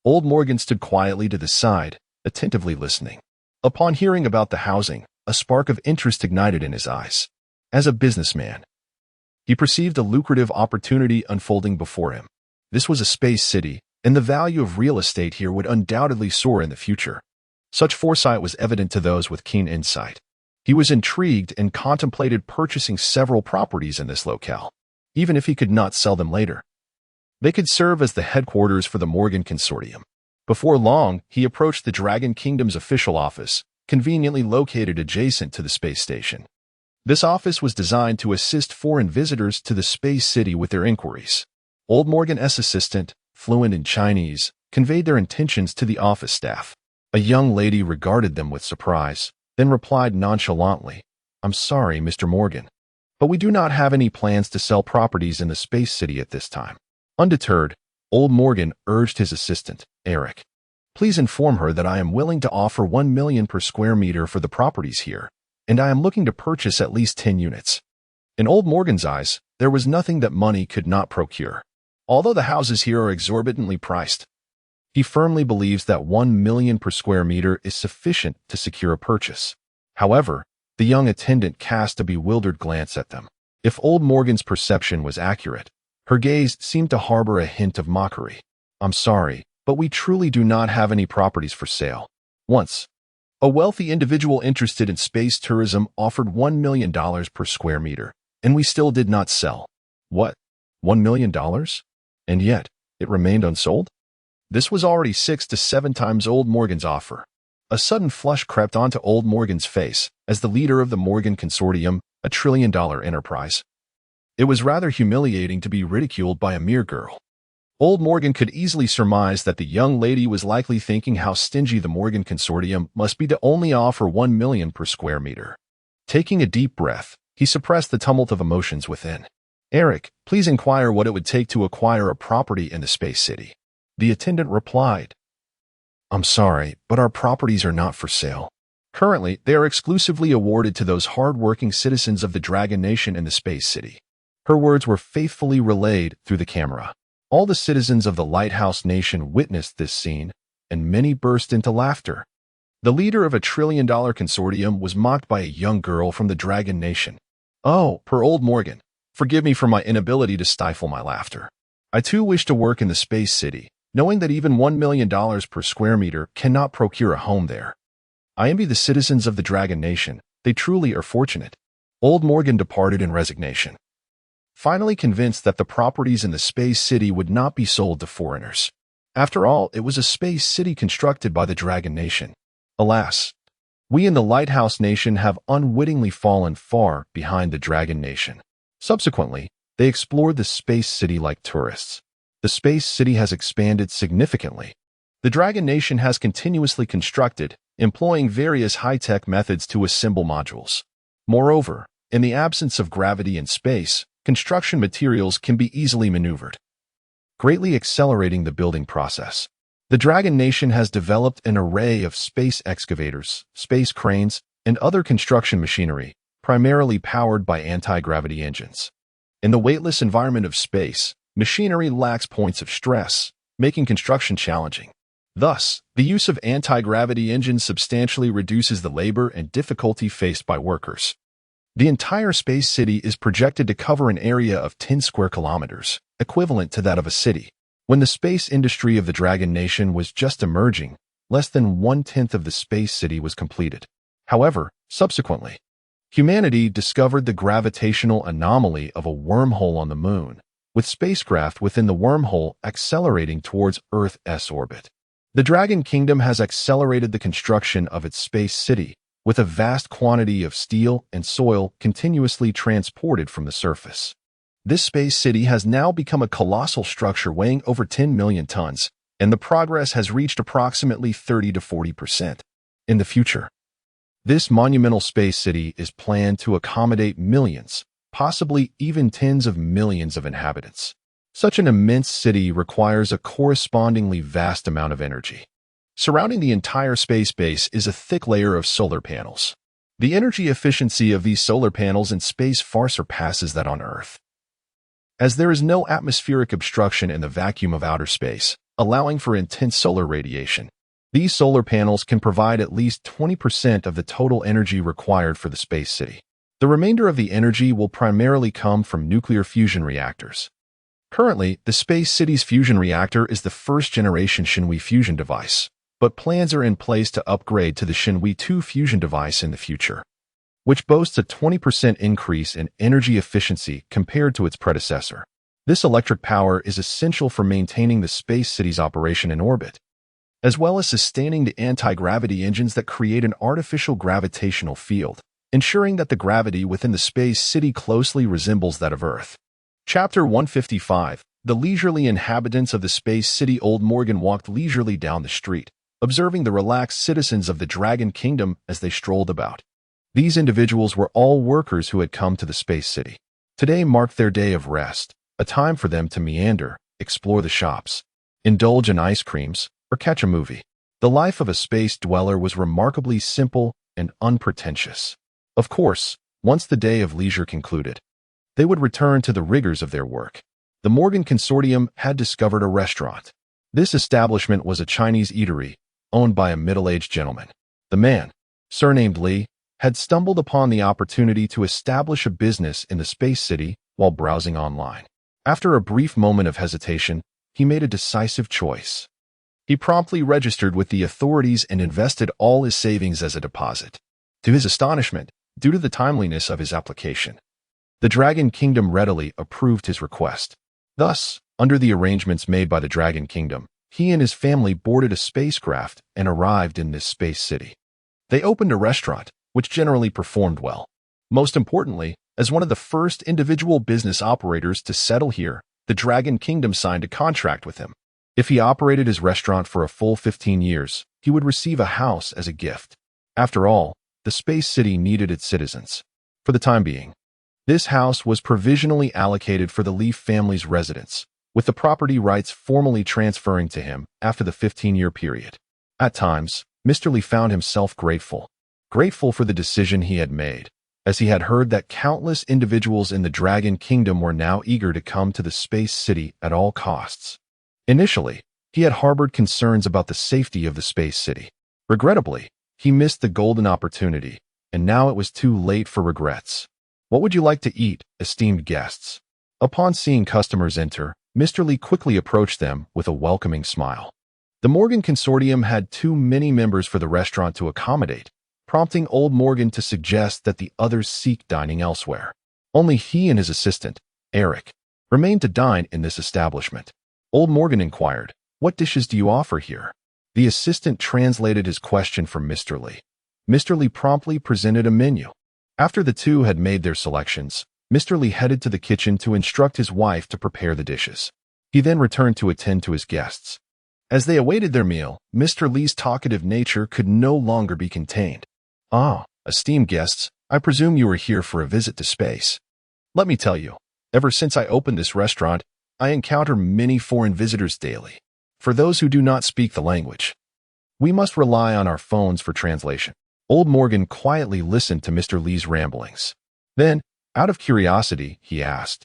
Old Morgan stood quietly to the side, attentively listening. Upon hearing about the housing, a spark of interest ignited in his eyes. As a businessman, he perceived a lucrative opportunity unfolding before him. This was a space city, and the value of real estate here would undoubtedly soar in the future. Such foresight was evident to those with keen insight. He was intrigued and contemplated purchasing several properties in this locale, even if he could not sell them later. They could serve as the headquarters for the Morgan Consortium. Before long, he approached the Dragon Kingdom's official office, conveniently located adjacent to the space station. This office was designed to assist foreign visitors to the space city with their inquiries. Old Morgan's assistant, fluent in Chinese, conveyed their intentions to the office staff. A young lady regarded them with surprise, then replied nonchalantly, "I'm sorry, Mr. Morgan, but we do not have any plans to sell properties in the space city at this time." Undeterred, Old Morgan urged his assistant, Eric, "Please inform her that I am willing to offer 1 million per square meter for the properties here, and I am looking to purchase at least 10 units. In Old Morgan's eyes, there was nothing that money could not procure. Although the houses here are exorbitantly priced, he firmly believes that 1 million per square meter is sufficient to secure a purchase. However, the young attendant cast a bewildered glance at them. If Old Morgan's perception was accurate, her gaze seemed to harbor a hint of mockery. "I'm sorry, but we truly do not have any properties for sale." Once, a wealthy individual interested in space tourism offered $1 million per square meter, and we still did not sell. What? $1 million? And yet, it remained unsold? This was already 6 to 7 times Old Morgan's offer. A sudden flush crept onto Old Morgan's face as the leader of the Morgan Consortium, a trillion-dollar enterprise. It was rather humiliating to be ridiculed by a mere girl. Old Morgan could easily surmise that the young lady was likely thinking how stingy the Morgan Consortium must be to only offer 1 million per square meter. Taking a deep breath, he suppressed the tumult of emotions within. "Eric, please inquire what it would take to acquire a property in the space city." The attendant replied, "I'm sorry, but our properties are not for sale. Currently, they are exclusively awarded to those hard-working citizens of the Dragon Nation in the space city." Her words were faithfully relayed through the camera. All the citizens of the Lighthouse Nation witnessed this scene, and many burst into laughter. The leader of a trillion-dollar consortium was mocked by a young girl from the Dragon Nation. "Oh, per Old Morgan, forgive me for my inability to stifle my laughter. I too wish to work in the space city, knowing that even $1 million per square meter cannot procure a home there. I envy the citizens of the Dragon Nation. They truly are fortunate." Old Morgan departed in resignation, finally convinced that the properties in the space city would not be sold to foreigners. After all, it was a space city constructed by the Dragon Nation. Alas, we in the Lighthouse Nation have unwittingly fallen far behind the Dragon Nation. Subsequently, they explored the space city like tourists. The space city has expanded significantly. The Dragon Nation has continuously constructed, employing various high-tech methods to assemble modules. Moreover, in the absence of gravity in space, construction materials can be easily maneuvered, greatly accelerating the building process. The Dragon Nation has developed an array of space excavators, space cranes, and other construction machinery, primarily powered by anti-gravity engines. In the weightless environment of space, machinery lacks points of stress, making construction challenging. Thus, the use of anti-gravity engines substantially reduces the labor and difficulty faced by workers. The entire space city is projected to cover an area of 10 square kilometers, equivalent to that of a city. When the space industry of the Dragon Nation was just emerging, less than 1/10 of the space city was completed. However, subsequently, humanity discovered the gravitational anomaly of a wormhole on the moon, with spacecraft within the wormhole accelerating towards Earth's orbit. The Dragon Kingdom has accelerated the construction of its space city, with a vast quantity of steel and soil continuously transported from the surface. This space city has now become a colossal structure weighing over 10 million tons, and the progress has reached approximately 30 to 40%. In the future, this monumental space city is planned to accommodate millions, possibly even tens of millions of inhabitants. Such an immense city requires a correspondingly vast amount of energy. Surrounding the entire space base is a thick layer of solar panels. The energy efficiency of these solar panels in space far surpasses that on Earth, as there is no atmospheric obstruction in the vacuum of outer space, allowing for intense solar radiation. These solar panels can provide at least 20% of the total energy required for the space city. The remainder of the energy will primarily come from nuclear fusion reactors. Currently, the space city's fusion reactor is the first-generation Shinwi fusion device, but plans are in place to upgrade to the Shinwi 2 fusion device in the future, which boasts a 20% increase in energy efficiency compared to its predecessor. This electric power is essential for maintaining the space city's operation in orbit, as well as sustaining the anti-gravity engines that create an artificial gravitational field, ensuring that the gravity within the space city closely resembles that of Earth. Chapter 155. The leisurely inhabitants of the space city. Old Morgan walked leisurely down the street, observing the relaxed citizens of the Dragon Kingdom as they strolled about. These individuals were all workers who had come to the space city. Today marked their day of rest, a time for them to meander, explore the shops, indulge in ice creams, or catch a movie. The life of a space dweller was remarkably simple and unpretentious. Of course, once the day of leisure concluded, they would return to the rigors of their work. The Morgan Consortium had discovered a restaurant. This establishment was a Chinese eatery, owned by a middle-aged gentleman. The man, surnamed Li, had stumbled upon the opportunity to establish a business in the space city while browsing online. After a brief moment of hesitation, he made a decisive choice. He promptly registered with the authorities and invested all his savings as a deposit. To his astonishment, due to the timeliness of his application, the Dragon Kingdom readily approved his request. Thus, under the arrangements made by the Dragon Kingdom, he and his family boarded a spacecraft and arrived in this space city. They opened a restaurant, which generally performed well. Most importantly, as one of the first individual business operators to settle here, the Dragon Kingdom signed a contract with him. If he operated his restaurant for a full 15 years, he would receive a house as a gift. After all, the space city needed its citizens. For the time being, this house was provisionally allocated for the Leaf family's residence, with the property rights formally transferring to him after the 15-year period. At times, Mr. Lee found himself grateful for the decision he had made, as he had heard that countless individuals in the Dragon Kingdom were now eager to come to the space city at all costs. Initially, he had harbored concerns about the safety of the space city. Regrettably, he missed the golden opportunity, and now it was too late for regrets. What would you like to eat, esteemed guests? Upon seeing customers enter, Mr. Lee quickly approached them with a welcoming smile. The Morgan Consortium had too many members for the restaurant to accommodate, prompting old Morgan to suggest that the others seek dining elsewhere. Only he and his assistant, Eric, remained to dine in this establishment. Old Morgan inquired, What dishes do you offer here? The assistant translated his question for Mr. Lee. Mr. Lee promptly presented a menu. After the two had made their selections, Mr. Lee headed to the kitchen to instruct his wife to prepare the dishes. He then returned to attend to his guests. As they awaited their meal, Mr. Lee's talkative nature could no longer be contained. "Ah, esteemed guests, I presume you are here for a visit to space. Let me tell you, ever since I opened this restaurant, I encounter many foreign visitors daily. For those who do not speak the language, we must rely on our phones for translation." Old Morgan quietly listened to Mr. Lee's ramblings. Then, out of curiosity, he asked,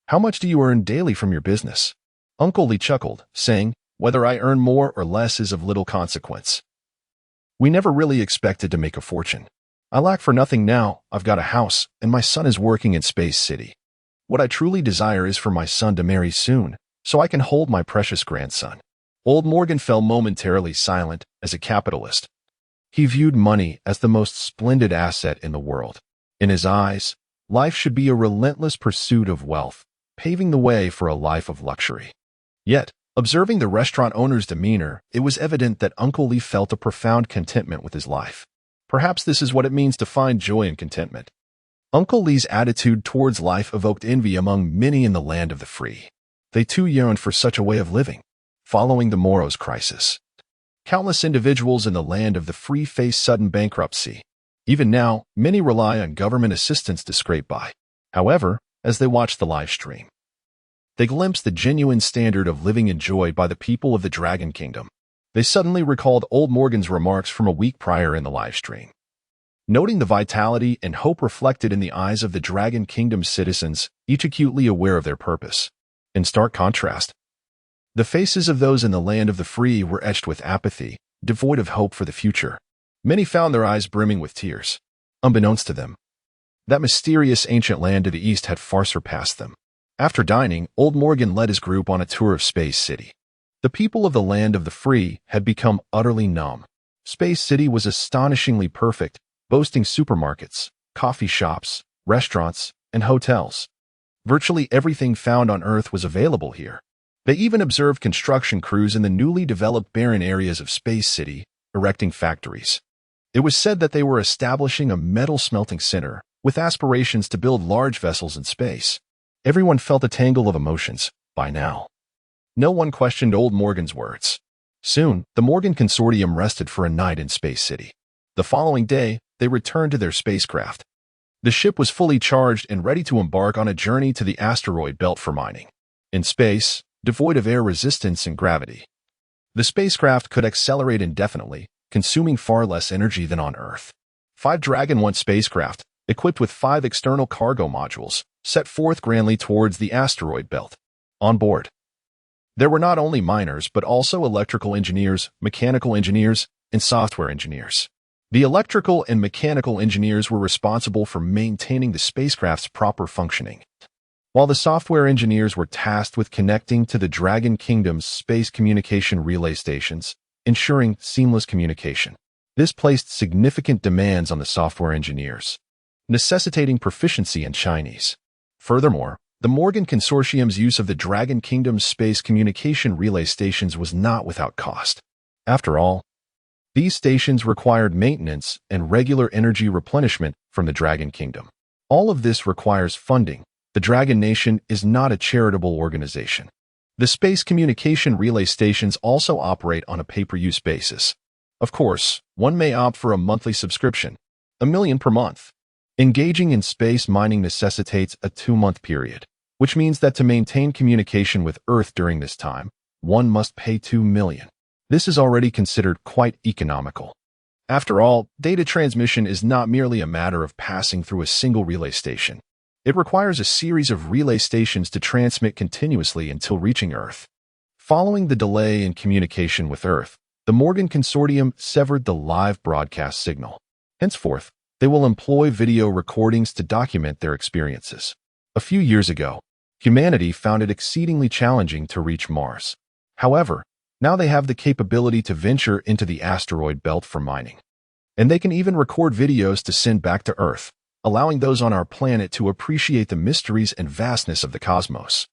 "How much do you earn daily from your business?" Uncle Lee chuckled, saying, "Whether I earn more or less is of little consequence. We never really expected to make a fortune. I lack for nothing now. I've got a house, and my son is working in Space City. What I truly desire is for my son to marry soon, so I can hold my precious grandson." Old Morgan fell momentarily silent. As a capitalist, he viewed money as the most splendid asset in the world. In his eyes, life should be a relentless pursuit of wealth, paving the way for a life of luxury. Yet, observing the restaurant owner's demeanor, it was evident that Uncle Lee felt a profound contentment with his life. Perhaps this is what it means to find joy and contentment. Uncle Lee's attitude towards life evoked envy among many in the land of the free. They too yearned for such a way of living. Following the Moros crisis, countless individuals in the land of the free faced sudden bankruptcy. Even now, many rely on government assistance to scrape by. However, as they watched the live stream, they glimpsed the genuine standard of living enjoyed by the people of the Dragon Kingdom. They suddenly recalled Old Morgan's remarks from a week prior in the live stream. Noting the vitality and hope reflected in the eyes of the Dragon Kingdom's citizens, each acutely aware of their purpose. In stark contrast, the faces of those in the land of the free were etched with apathy, devoid of hope for the future. Many found their eyes brimming with tears. Unbeknownst to them, that mysterious ancient land to the east had far surpassed them. After dining, Old Morgan led his group on a tour of Space City. The people of the land of the free had become utterly numb. Space City was astonishingly perfect, boasting supermarkets, coffee shops, restaurants, and hotels. Virtually everything found on Earth was available here. They even observed construction crews in the newly developed barren areas of Space City, erecting factories. It was said that they were establishing a metal smelting center, with aspirations to build large vessels in space. Everyone felt a tangle of emotions, by now. No one questioned Old Morgan's words. Soon, the Morgan Consortium rested for a night in Space City. The following day, they returned to their spacecraft. The ship was fully charged and ready to embark on a journey to the asteroid belt for mining. In space, devoid of air resistance and gravity, the spacecraft could accelerate indefinitely, consuming far less energy than on Earth. 5 Dragon 1 spacecraft, equipped with 5 external cargo modules, set forth grandly towards the asteroid belt. On board, there were not only miners but also electrical engineers, mechanical engineers, and software engineers. The electrical and mechanical engineers were responsible for maintaining the spacecraft's proper functioning, while the software engineers were tasked with connecting to the Dragon Kingdom's space communication relay stations, ensuring seamless communication. This placed significant demands on the software engineers, necessitating proficiency in Chinese. Furthermore, the Morgan Consortium's use of the Dragon Kingdom's space communication relay stations was not without cost. After all, these stations required maintenance and regular energy replenishment from the Dragon Kingdom. All of this requires funding. The Dragon Nation is not a charitable organization. The space communication relay stations also operate on a pay-per-use basis. Of course, one may opt for a monthly subscription, $1 million per month. Engaging in space mining necessitates a 2-month period, which means that to maintain communication with Earth during this time, one must pay $2 million. This is already considered quite economical. After all, data transmission is not merely a matter of passing through a single relay station. It requires a series of relay stations to transmit continuously until reaching Earth. Following the delay in communication with Earth, the Morgan Consortium severed the live broadcast signal. Henceforth, they will employ video recordings to document their experiences. A few years ago, humanity found it exceedingly challenging to reach Mars. However, now they have the capability to venture into the asteroid belt for mining. And they can even record videos to send back to Earth, allowing those on our planet to appreciate the mysteries and vastness of the cosmos.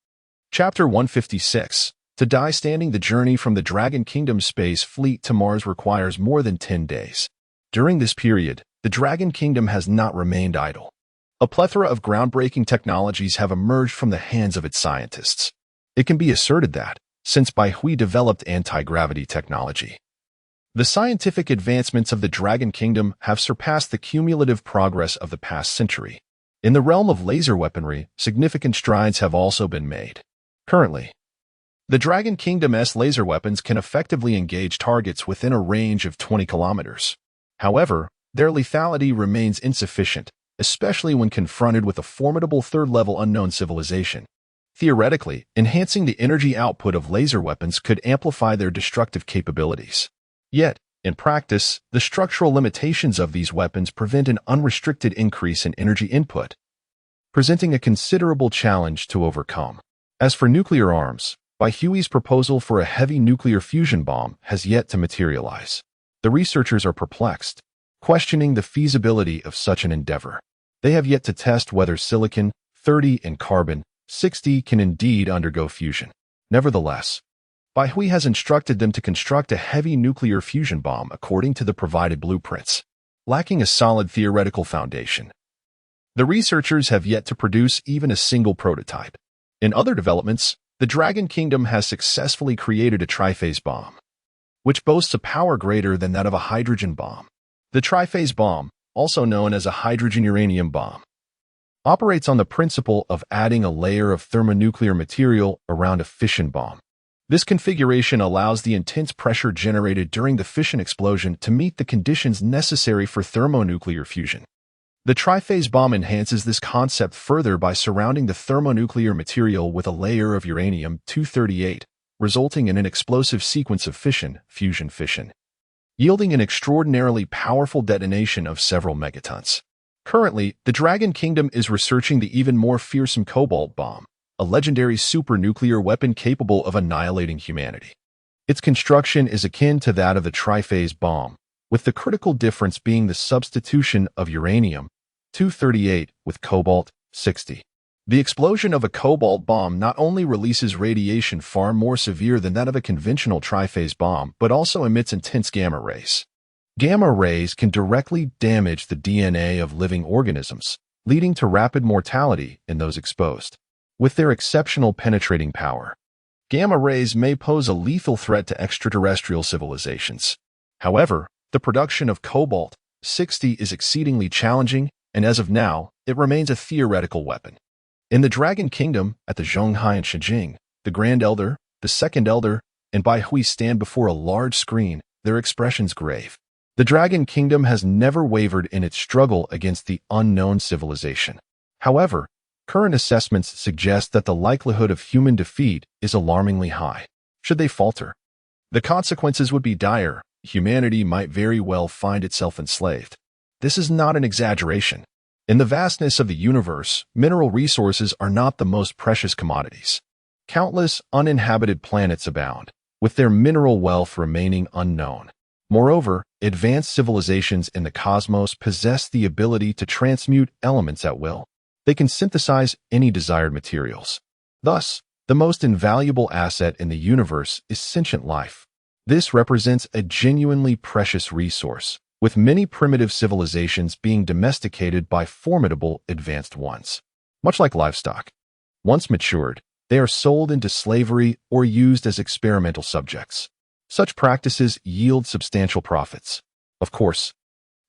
Chapter 156. To die standing, the journey from the Dragon Kingdom space fleet to Mars requires more than 10 days. During this period, the Dragon Kingdom has not remained idle. A plethora of groundbreaking technologies have emerged from the hands of its scientists. It can be asserted that, since Baihui developed anti-gravity technology, the scientific advancements of the Dragon Kingdom have surpassed the cumulative progress of the past century. In the realm of laser weaponry, significant strides have also been made. Currently, the Dragon Kingdom's laser weapons can effectively engage targets within a range of 20 kilometers. However, their lethality remains insufficient, especially when confronted with a formidable third-level unknown civilization. Theoretically, enhancing the energy output of laser weapons could amplify their destructive capabilities. Yet, in practice, the structural limitations of these weapons prevent an unrestricted increase in energy input, presenting a considerable challenge to overcome. As for nuclear arms, Baihui's proposal for a heavy nuclear fusion bomb has yet to materialize. The researchers are perplexed, questioning the feasibility of such an endeavor. They have yet to test whether silicon-30 and carbon-60 can indeed undergo fusion. Nevertheless, Baihui has instructed them to construct a heavy nuclear fusion bomb according to the provided blueprints, lacking a solid theoretical foundation. The researchers have yet to produce even a single prototype. In other developments, the Dragon Kingdom has successfully created a triphase bomb, which boasts a power greater than that of a hydrogen bomb. The triphase bomb, also known as a hydrogen-uranium bomb, operates on the principle of adding a layer of thermonuclear material around a fission bomb. This configuration allows the intense pressure generated during the fission explosion to meet the conditions necessary for thermonuclear fusion. The triphase bomb enhances this concept further by surrounding the thermonuclear material with a layer of uranium-238, resulting in an explosive sequence of fission, yielding an extraordinarily powerful detonation of several megatons. Currently, the Dragon Kingdom is researching the even more fearsome cobalt bomb, a legendary super-nuclear weapon capable of annihilating humanity. Its construction is akin to that of the triphase bomb, with the critical difference being the substitution of uranium-238 with cobalt-60. The explosion of a cobalt bomb not only releases radiation far more severe than that of a conventional triphase bomb, but also emits intense gamma rays. Gamma rays can directly damage the DNA of living organisms, leading to rapid mortality in those exposed. With their exceptional penetrating power, gamma rays may pose a lethal threat to extraterrestrial civilizations. However, the production of cobalt-60 is exceedingly challenging, and as of now, it remains a theoretical weapon. In the Dragon Kingdom, at the Zhonghai and Shijing, the Grand Elder, the Second Elder, and Baihui stand before a large screen, their expressions grave. The Dragon Kingdom has never wavered in its struggle against the unknown civilization. However, current assessments suggest that the likelihood of human defeat is alarmingly high. Should they falter, the consequences would be dire. Humanity might very well find itself enslaved. This is not an exaggeration. In the vastness of the universe, mineral resources are not the most precious commodities. Countless uninhabited planets abound, with their mineral wealth remaining unknown. Moreover, advanced civilizations in the cosmos possess the ability to transmute elements at will. They can synthesize any desired materials. Thus, the most invaluable asset in the universe is sentient life. This represents a genuinely precious resource, with many primitive civilizations being domesticated by formidable advanced ones. Much like livestock, once matured, they are sold into slavery or used as experimental subjects. Such practices yield substantial profits. Of course,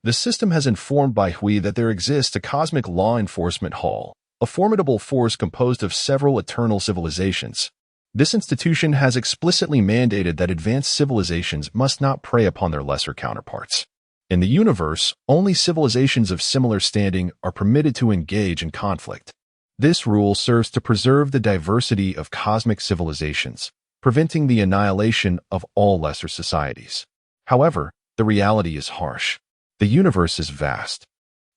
the system has informed Baihui that there exists a cosmic law enforcement hall, a formidable force composed of several eternal civilizations. This institution has explicitly mandated that advanced civilizations must not prey upon their lesser counterparts. In the universe, only civilizations of similar standing are permitted to engage in conflict. This rule serves to preserve the diversity of cosmic civilizations, preventing the annihilation of all lesser societies. However, the reality is harsh. The universe is vast,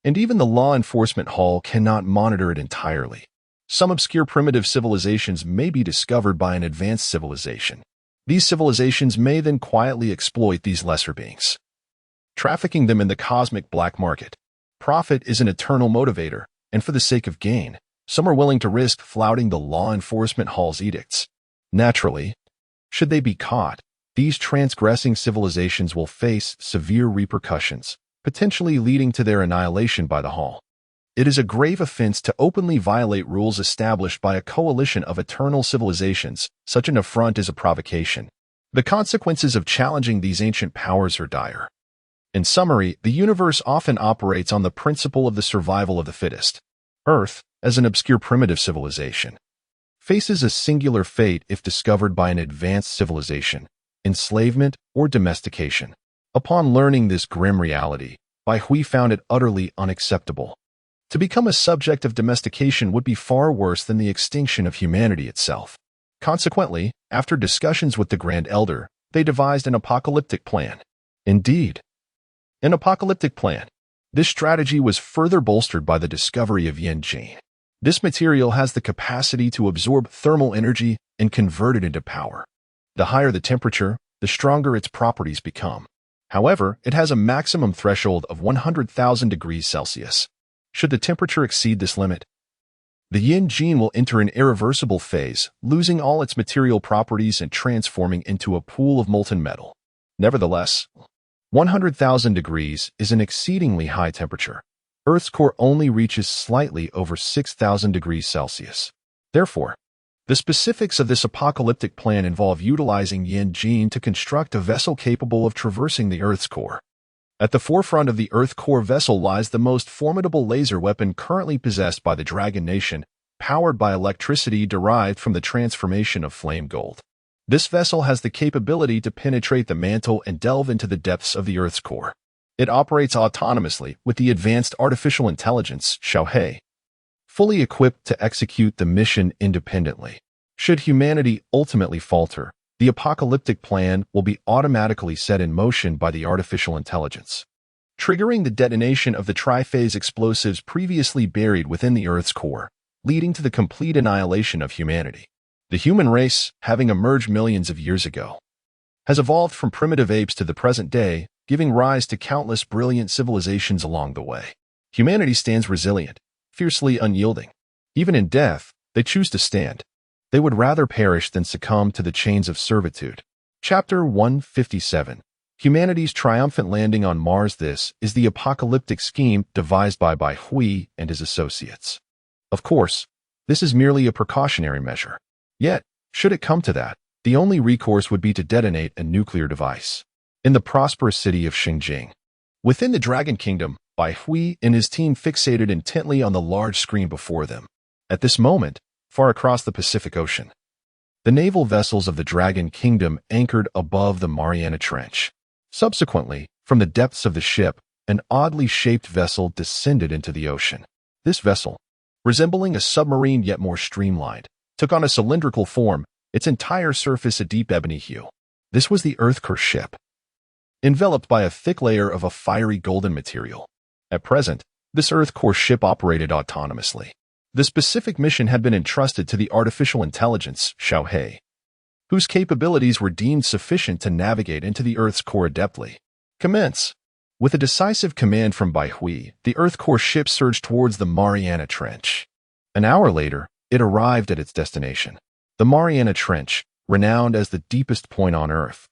and even the law enforcement hall cannot monitor it entirely. Some obscure primitive civilizations may be discovered by an advanced civilization. These civilizations may then quietly exploit these lesser beings, trafficking them in the cosmic black market. Profit is an eternal motivator, and for the sake of gain, some are willing to risk flouting the law enforcement hall's edicts. Naturally, Should they be caught, these transgressing civilizations will face severe repercussions, potentially leading to their annihilation by the Hall. It is a grave offense to openly violate rules established by a coalition of eternal civilizations. Such an affront is a provocation. The consequences of challenging these ancient powers are dire. In summary, the universe often operates on the principle of the survival of the fittest. Earth, as an obscure primitive civilization, faces a singular fate if discovered by an advanced civilization, enslavement or domestication. Upon learning this grim reality, Bai Hui found it utterly unacceptable. To become a subject of domestication would be far worse than the extinction of humanity itself. Consequently, after discussions with the Grand Elder, they devised an apocalyptic plan. Indeed, an apocalyptic plan. This strategy was further bolstered by the discovery of yin jin. This material has the capacity to absorb thermal energy and convert it into power. The higher the temperature, the stronger its properties become. However, it has a maximum threshold of 100,000 degrees Celsius. Should the temperature exceed this limit, the yin jin will enter an irreversible phase, losing all its material properties and transforming into a pool of molten metal. Nevertheless, 100,000 degrees is an exceedingly high temperature. Earth's core only reaches slightly over 6,000 degrees Celsius. Therefore, the specifics of this apocalyptic plan involve utilizing yin jin to construct a vessel capable of traversing the Earth's core. At the forefront of the Earth core vessel lies the most formidable laser weapon currently possessed by the Dragon Nation, powered by electricity derived from the transformation of flame gold. This vessel has the capability to penetrate the mantle and delve into the depths of the Earth's core. It operates autonomously with the advanced artificial intelligence, Xiaohe, fully equipped to execute the mission independently. Should humanity ultimately falter, the apocalyptic plan will be automatically set in motion by the artificial intelligence, triggering the detonation of the triphase explosives previously buried within the Earth's core, leading to the complete annihilation of humanity. The human race, having emerged millions of years ago, has evolved from primitive apes to the present day, giving rise to countless brilliant civilizations along the way. Humanity stands resilient, fiercely unyielding. Even in death, they choose to stand. They would rather perish than succumb to the chains of servitude. Chapter 157. Humanity's triumphant landing on Mars. This is the apocalyptic scheme devised by Bai Hui and his associates. Of course, this is merely a precautionary measure. Yet, should it come to that, the only recourse would be to detonate a nuclear device. In the prosperous city of Xinjiang, within the Dragon Kingdom, Bai Hui and his team fixated intently on the large screen before them. At this moment, far across the Pacific Ocean, the naval vessels of the Dragon Kingdom anchored above the Mariana Trench. Subsequently, from the depths of the ship, an oddly shaped vessel descended into the ocean. This vessel, resembling a submarine yet more streamlined, took on a cylindrical form, its entire surface a deep ebony hue. This was the Earth core ship, enveloped by a thick layer of a fiery golden material. At present, this Earth core ship operated autonomously. The specific mission had been entrusted to the artificial intelligence, Xiaohe, whose capabilities were deemed sufficient to navigate into the Earth's core adeptly. Commence! With a decisive command from Bai Hui, the Earth core ship surged towards the Mariana Trench. An hour later, it arrived at its destination. The Mariana Trench, renowned as the deepest point on Earth,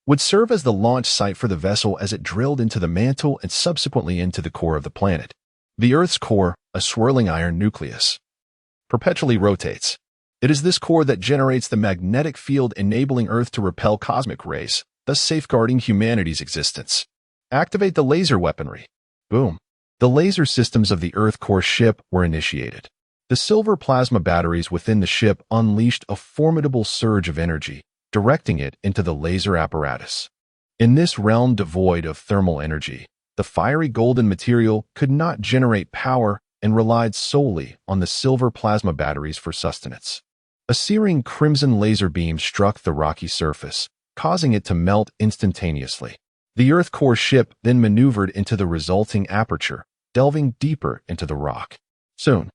would serve as the launch site for the vessel as it drilled into the mantle and subsequently into the core of the planet. The Earth's core, a swirling iron nucleus, perpetually rotates. It is this core that generates the magnetic field enabling Earth to repel cosmic rays, thus safeguarding humanity's existence. Activate the laser weaponry. Boom. The laser systems of the Earth core ship were initiated. The silver plasma batteries within the ship unleashed a formidable surge of energy, directing it into the laser apparatus. In this realm devoid of thermal energy, the fiery golden material could not generate power and relied solely on the silver plasma batteries for sustenance. A searing crimson laser beam struck the rocky surface, causing it to melt instantaneously. The Earth core ship then maneuvered into the resulting aperture, delving deeper into the rock. Soon,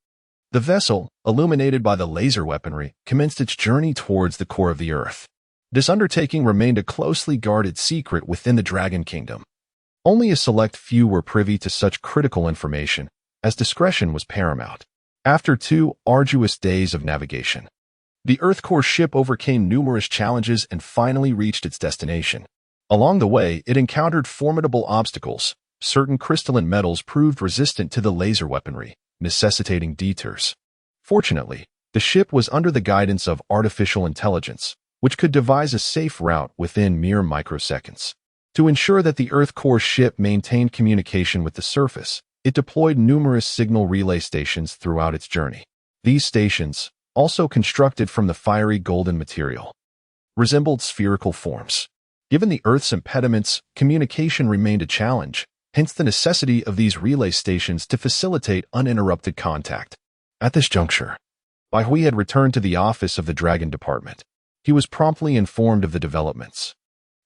the vessel, illuminated by the laser weaponry, commenced its journey towards the core of the Earth. This undertaking remained a closely guarded secret within the Dragon Kingdom. Only a select few were privy to such critical information, as discretion was paramount. After 2 arduous days of navigation, The Earth core ship overcame numerous challenges and finally reached its destination. Along the way, it encountered formidable obstacles. Certain crystalline metals proved resistant to the laser weaponry, necessitating detours. Fortunately, the ship was under the guidance of artificial intelligence, which could devise a safe route within mere microseconds. To ensure that the Earth core ship maintained communication with the surface, it deployed numerous signal relay stations throughout its journey. These stations, also constructed from the fiery golden material, resembled spherical forms. Given the Earth's impediments, communication remained a challenge, hence the necessity of these relay stations to facilitate uninterrupted contact. At this juncture, Bai Hui had returned to the office of the Dragon Department. He was promptly informed of the developments,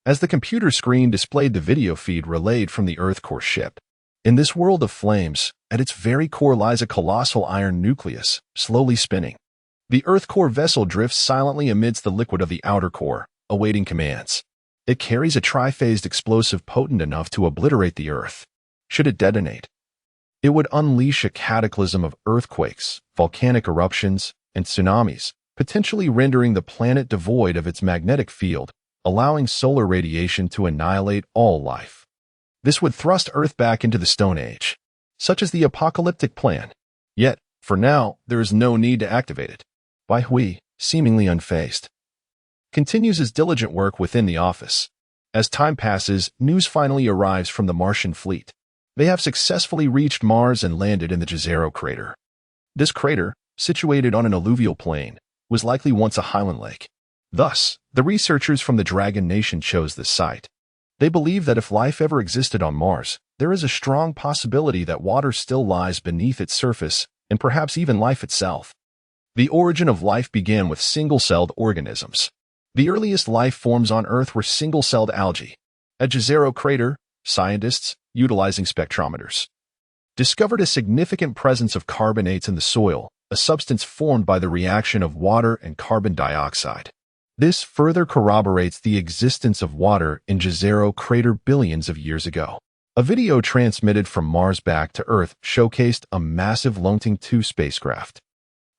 as the computer screen displayed the video feed relayed from the Earth core ship. In this world of flames, at its very core lies a colossal iron nucleus, slowly spinning. The Earth core vessel drifts silently amidst the liquid of the outer core, awaiting commands. It carries a tri-phased explosive potent enough to obliterate the Earth. Should it detonate, it would unleash a cataclysm of earthquakes, volcanic eruptions, and tsunamis, potentially rendering the planet devoid of its magnetic field, allowing solar radiation to annihilate all life. This would thrust Earth back into the Stone Age, such as the apocalyptic plan. Yet, for now, there is no need to activate it. Bai Hui, seemingly unfazed, continues his diligent work within the office. As time passes, news finally arrives from the Martian fleet. They have successfully reached Mars and landed in the Jezero crater. This crater, situated on an alluvial plain, was likely once a highland lake. Thus, the researchers from the Dragon Nation chose this site. They believe that if life ever existed on Mars, there is a strong possibility that water still lies beneath its surface, and perhaps even life itself. The origin of life began with single-celled organisms. The earliest life forms on Earth were single-celled algae. At Jezero crater, scientists, utilizing spectrometers, discovered a significant presence of carbonates in the soil, a substance formed by the reaction of water and carbon dioxide. This further corroborates the existence of water in Jezero crater billions of years ago. A video transmitted from Mars back to Earth showcased a massive Longting 2 spacecraft,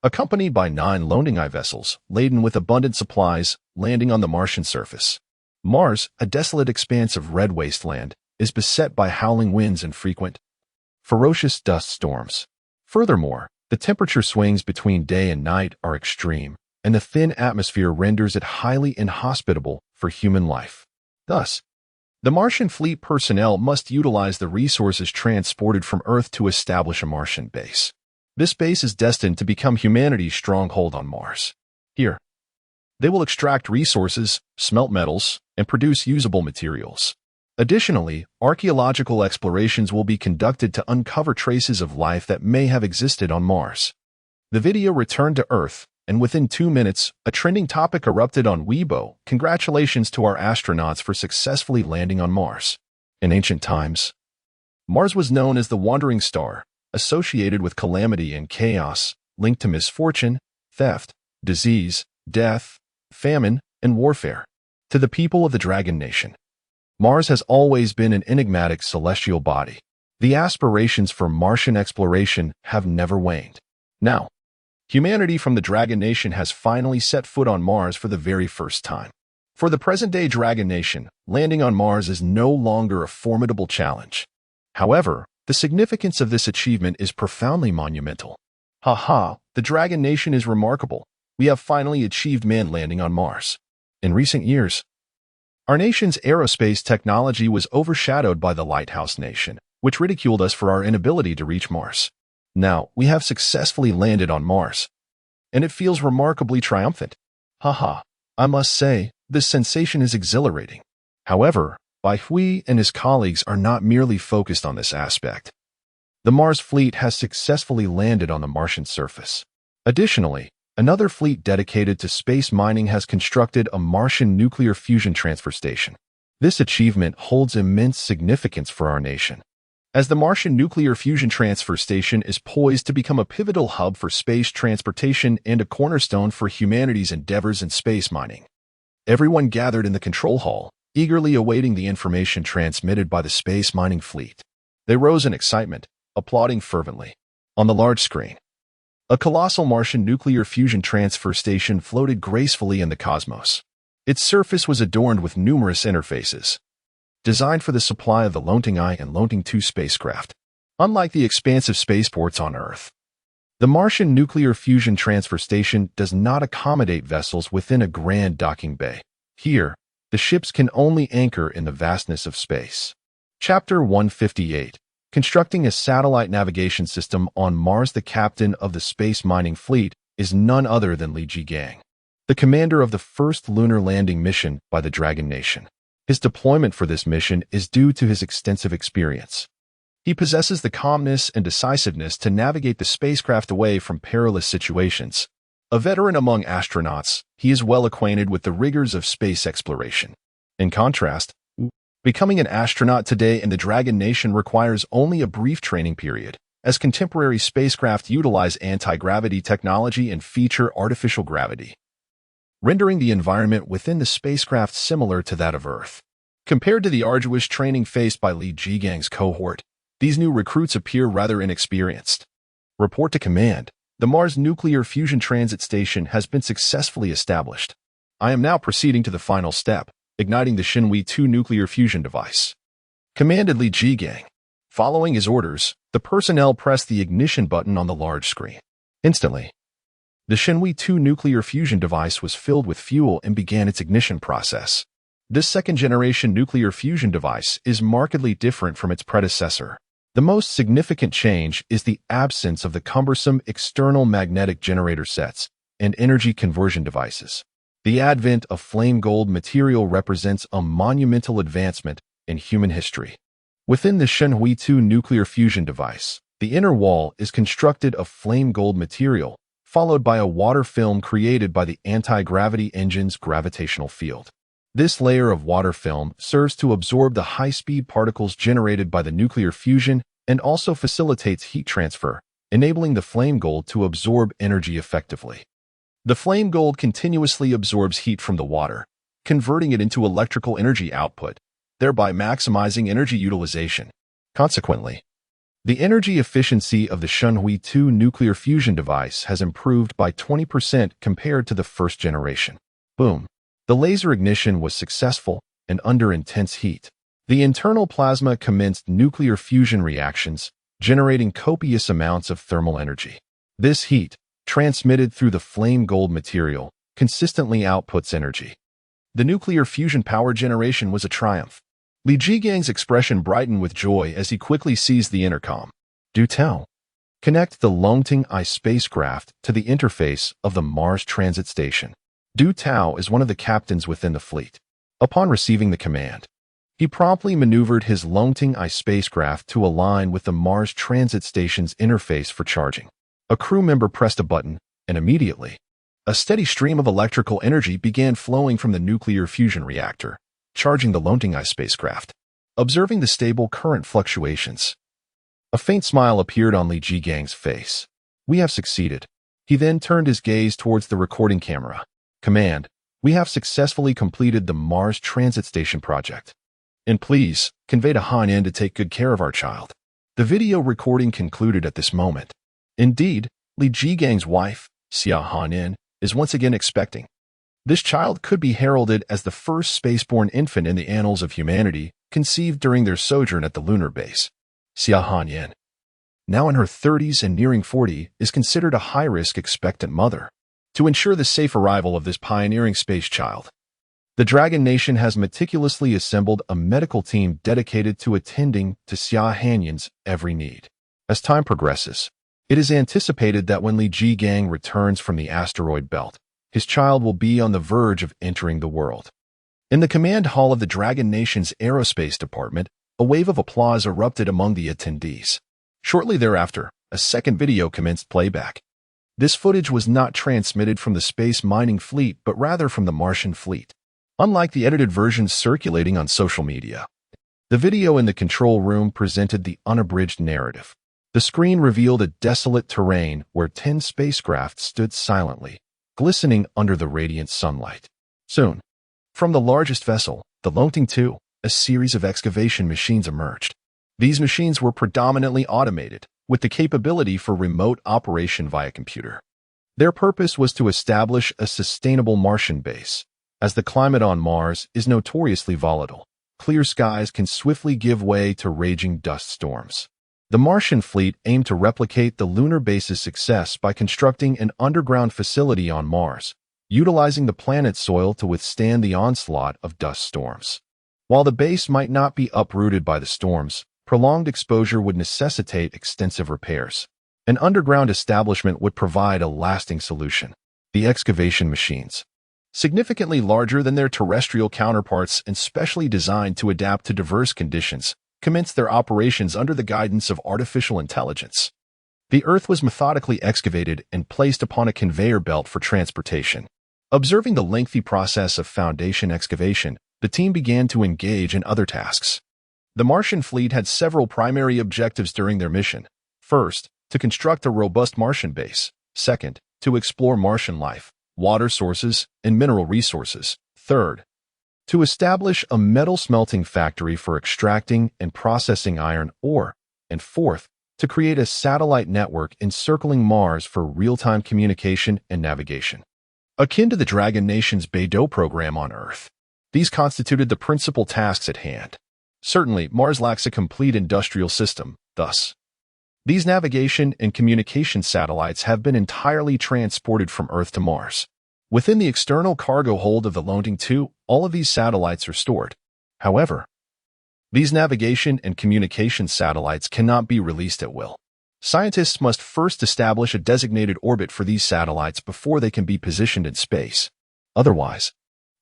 accompanied by 9 Loading Eye vessels laden with abundant supplies, landing on the Martian surface. Mars, a desolate expanse of red wasteland, is beset by howling winds and frequent, ferocious dust storms. Furthermore, the temperature swings between day and night are extreme, and the thin atmosphere renders it highly inhospitable for human life. Thus, the Martian fleet personnel must utilize the resources transported from Earth to establish a Martian base. This base is destined to become humanity's stronghold on Mars. Here, they will extract resources, smelt metals, and produce usable materials. Additionally, archaeological explorations will be conducted to uncover traces of life that may have existed on Mars. The video returned to Earth, and within 2 minutes, a trending topic erupted on Weibo. Congratulations to our astronauts for successfully landing on Mars. In ancient times, Mars was known as the Wandering Star, associated with calamity and chaos, linked to misfortune, theft, disease, death, famine, and warfare. To the people of the Dragon Nation, Mars has always been an enigmatic celestial body. The aspirations for Martian exploration have never waned. Now, humanity from the Dragon Nation has finally set foot on Mars for the very first time. For the present-day Dragon Nation, landing on Mars is no longer a formidable challenge. However, the significance of this achievement is profoundly monumental. The Dragon Nation is remarkable. We have finally achieved man landing on Mars. In recent years, our nation's aerospace technology was overshadowed by the Lighthouse Nation, which ridiculed us for our inability to reach Mars. Now, we have successfully landed on Mars, and it feels remarkably triumphant. I must say, this sensation is exhilarating. However, Bai Hui and his colleagues are not merely focused on this aspect. The Mars fleet has successfully landed on the Martian surface. Additionally, another fleet dedicated to space mining has constructed a Martian nuclear fusion transfer station. This achievement holds immense significance for our nation, as the Martian nuclear fusion transfer station is poised to become a pivotal hub for space transportation and a cornerstone for humanity's endeavors in space mining. Everyone gathered in the control hall, eagerly awaiting the information transmitted by the space mining fleet. They rose in excitement, applauding fervently. On the large screen, A colossal Martian nuclear fusion transfer station floated gracefully in the cosmos. Its surface was adorned with numerous interfaces, designed for the supply of the Lonting I and Lonting II spacecraft. Unlike the expansive spaceports on Earth, the Martian nuclear fusion transfer station does not accommodate vessels within a grand docking bay. Here, the ships can only anchor in the vastness of space. Chapter 158. Constructing a satellite navigation system on Mars. The captain of the space mining fleet is none other than Li Jigang, the commander of the first lunar landing mission by the Dragon Nation. His deployment for this mission is due to his extensive experience. He possesses the calmness and decisiveness to navigate the spacecraft away from perilous situations. A veteran among astronauts, he is well acquainted with the rigors of space exploration. In contrast, becoming an astronaut today in the Dragon Nation requires only a brief training period, as contemporary spacecraft utilize anti-gravity technology and feature artificial gravity, rendering the environment within the spacecraft similar to that of Earth. Compared to the arduous training faced by Li Jigang's cohort, these new recruits appear rather inexperienced. Report to command. The Mars Nuclear Fusion Transit Station has been successfully established. I am now proceeding to the final step, igniting the Shinhui 2 nuclear fusion device, commanded Li Jigang. Following his orders, the personnel pressed the ignition button on the large screen. Instantly, the Shinhui 2 nuclear fusion device was filled with fuel and began its ignition process. This second-generation nuclear fusion device is markedly different from its predecessor. The most significant change is the absence of the cumbersome external magnetic generator sets and energy conversion devices. The advent of flame gold material represents a monumental advancement in human history. Within the Shinhui 2 nuclear fusion device, the inner wall is constructed of flame gold material, followed by a water film created by the anti-gravity engine's gravitational field. This layer of water film serves to absorb the high-speed particles generated by the nuclear fusion and also facilitates heat transfer, enabling the flame gold to absorb energy effectively. The flame gold continuously absorbs heat from the water, converting it into electrical energy output, thereby maximizing energy utilization. Consequently, the energy efficiency of the Shinhui 2 nuclear fusion device has improved by 20% compared to the first generation. Boom. The laser ignition was successful and under intense heat. The internal plasma commenced nuclear fusion reactions, generating copious amounts of thermal energy. This heat, transmitted through the flame gold material, consistently outputs energy. The nuclear fusion power generation was a triumph. Li Jigang's expression brightened with joy as he quickly seized the intercom. Do tell. Connect the Lonting I spacecraft to the interface of the Mars Transit Station. Du Tao is one of the captains within the fleet. Upon receiving the command, he promptly maneuvered his Lonting I spacecraft to align with the Mars Transit Station's interface for charging. A crew member pressed a button, and immediately, a steady stream of electrical energy began flowing from the nuclear fusion reactor, charging the Lonting I spacecraft. Observing the stable current fluctuations, a faint smile appeared on Li Jigang's face. We have succeeded. He then turned his gaze towards the recording camera. Command, we have successfully completed the Mars Transit Station project. And please, convey to Han Yin to take good care of our child. The video recording concluded at this moment. Indeed, Li Jigang's wife, Xia Han Yin, is once again expecting. This child could be heralded as the first spaceborne infant in the annals of humanity, conceived during their sojourn at the lunar base. Xia Han Yin, now in her 30s and nearing 40, is considered a high-risk expectant mother. To ensure the safe arrival of this pioneering space child, the Dragon Nation has meticulously assembled a medical team dedicated to attending to Xia Han Yin's every need. As time progresses, it is anticipated that when Li Jigang returns from the asteroid belt, his child will be on the verge of entering the world. In the command hall of the Dragon Nation's aerospace department, a wave of applause erupted among the attendees. Shortly thereafter, a second video commenced playback. This footage was not transmitted from the space mining fleet, but rather from the Martian fleet. Unlike the edited versions circulating on social media, the video in the control room presented the unabridged narrative. The screen revealed a desolate terrain where 10 spacecraft stood silently, glistening under the radiant sunlight. Soon, from the largest vessel, the Lonting II, a series of excavation machines emerged. These machines were predominantly automated, with the capability for remote operation via computer. Their purpose was to establish a sustainable Martian base. As the climate on Mars is notoriously volatile, clear skies can swiftly give way to raging dust storms. The Martian fleet aimed to replicate the lunar base's success by constructing an underground facility on Mars, utilizing the planet's soil to withstand the onslaught of dust storms. While the base might not be uprooted by the storms, prolonged exposure would necessitate extensive repairs. An underground establishment would provide a lasting solution. The excavation machines, significantly larger than their terrestrial counterparts and specially designed to adapt to diverse conditions, commenced their operations under the guidance of artificial intelligence. The Earth was methodically excavated and placed upon a conveyor belt for transportation. Observing the lengthy process of foundation excavation, the team began to engage in other tasks. The Martian fleet had several primary objectives during their mission. First, to construct a robust Martian base. Second, to explore Martian life, water sources, and mineral resources. Third, to establish a metal smelting factory for extracting and processing iron ore. And fourth, to create a satellite network encircling Mars for real-time communication and navigation. Akin to the Dragon Nation's Beidou program on Earth, these constituted the principal tasks at hand. Certainly, Mars lacks a complete industrial system, thus, these navigation and communication satellites have been entirely transported from Earth to Mars. Within the external cargo hold of the Loading 2, all of these satellites are stored. However, these navigation and communication satellites cannot be released at will. Scientists must first establish a designated orbit for these satellites before they can be positioned in space. Otherwise,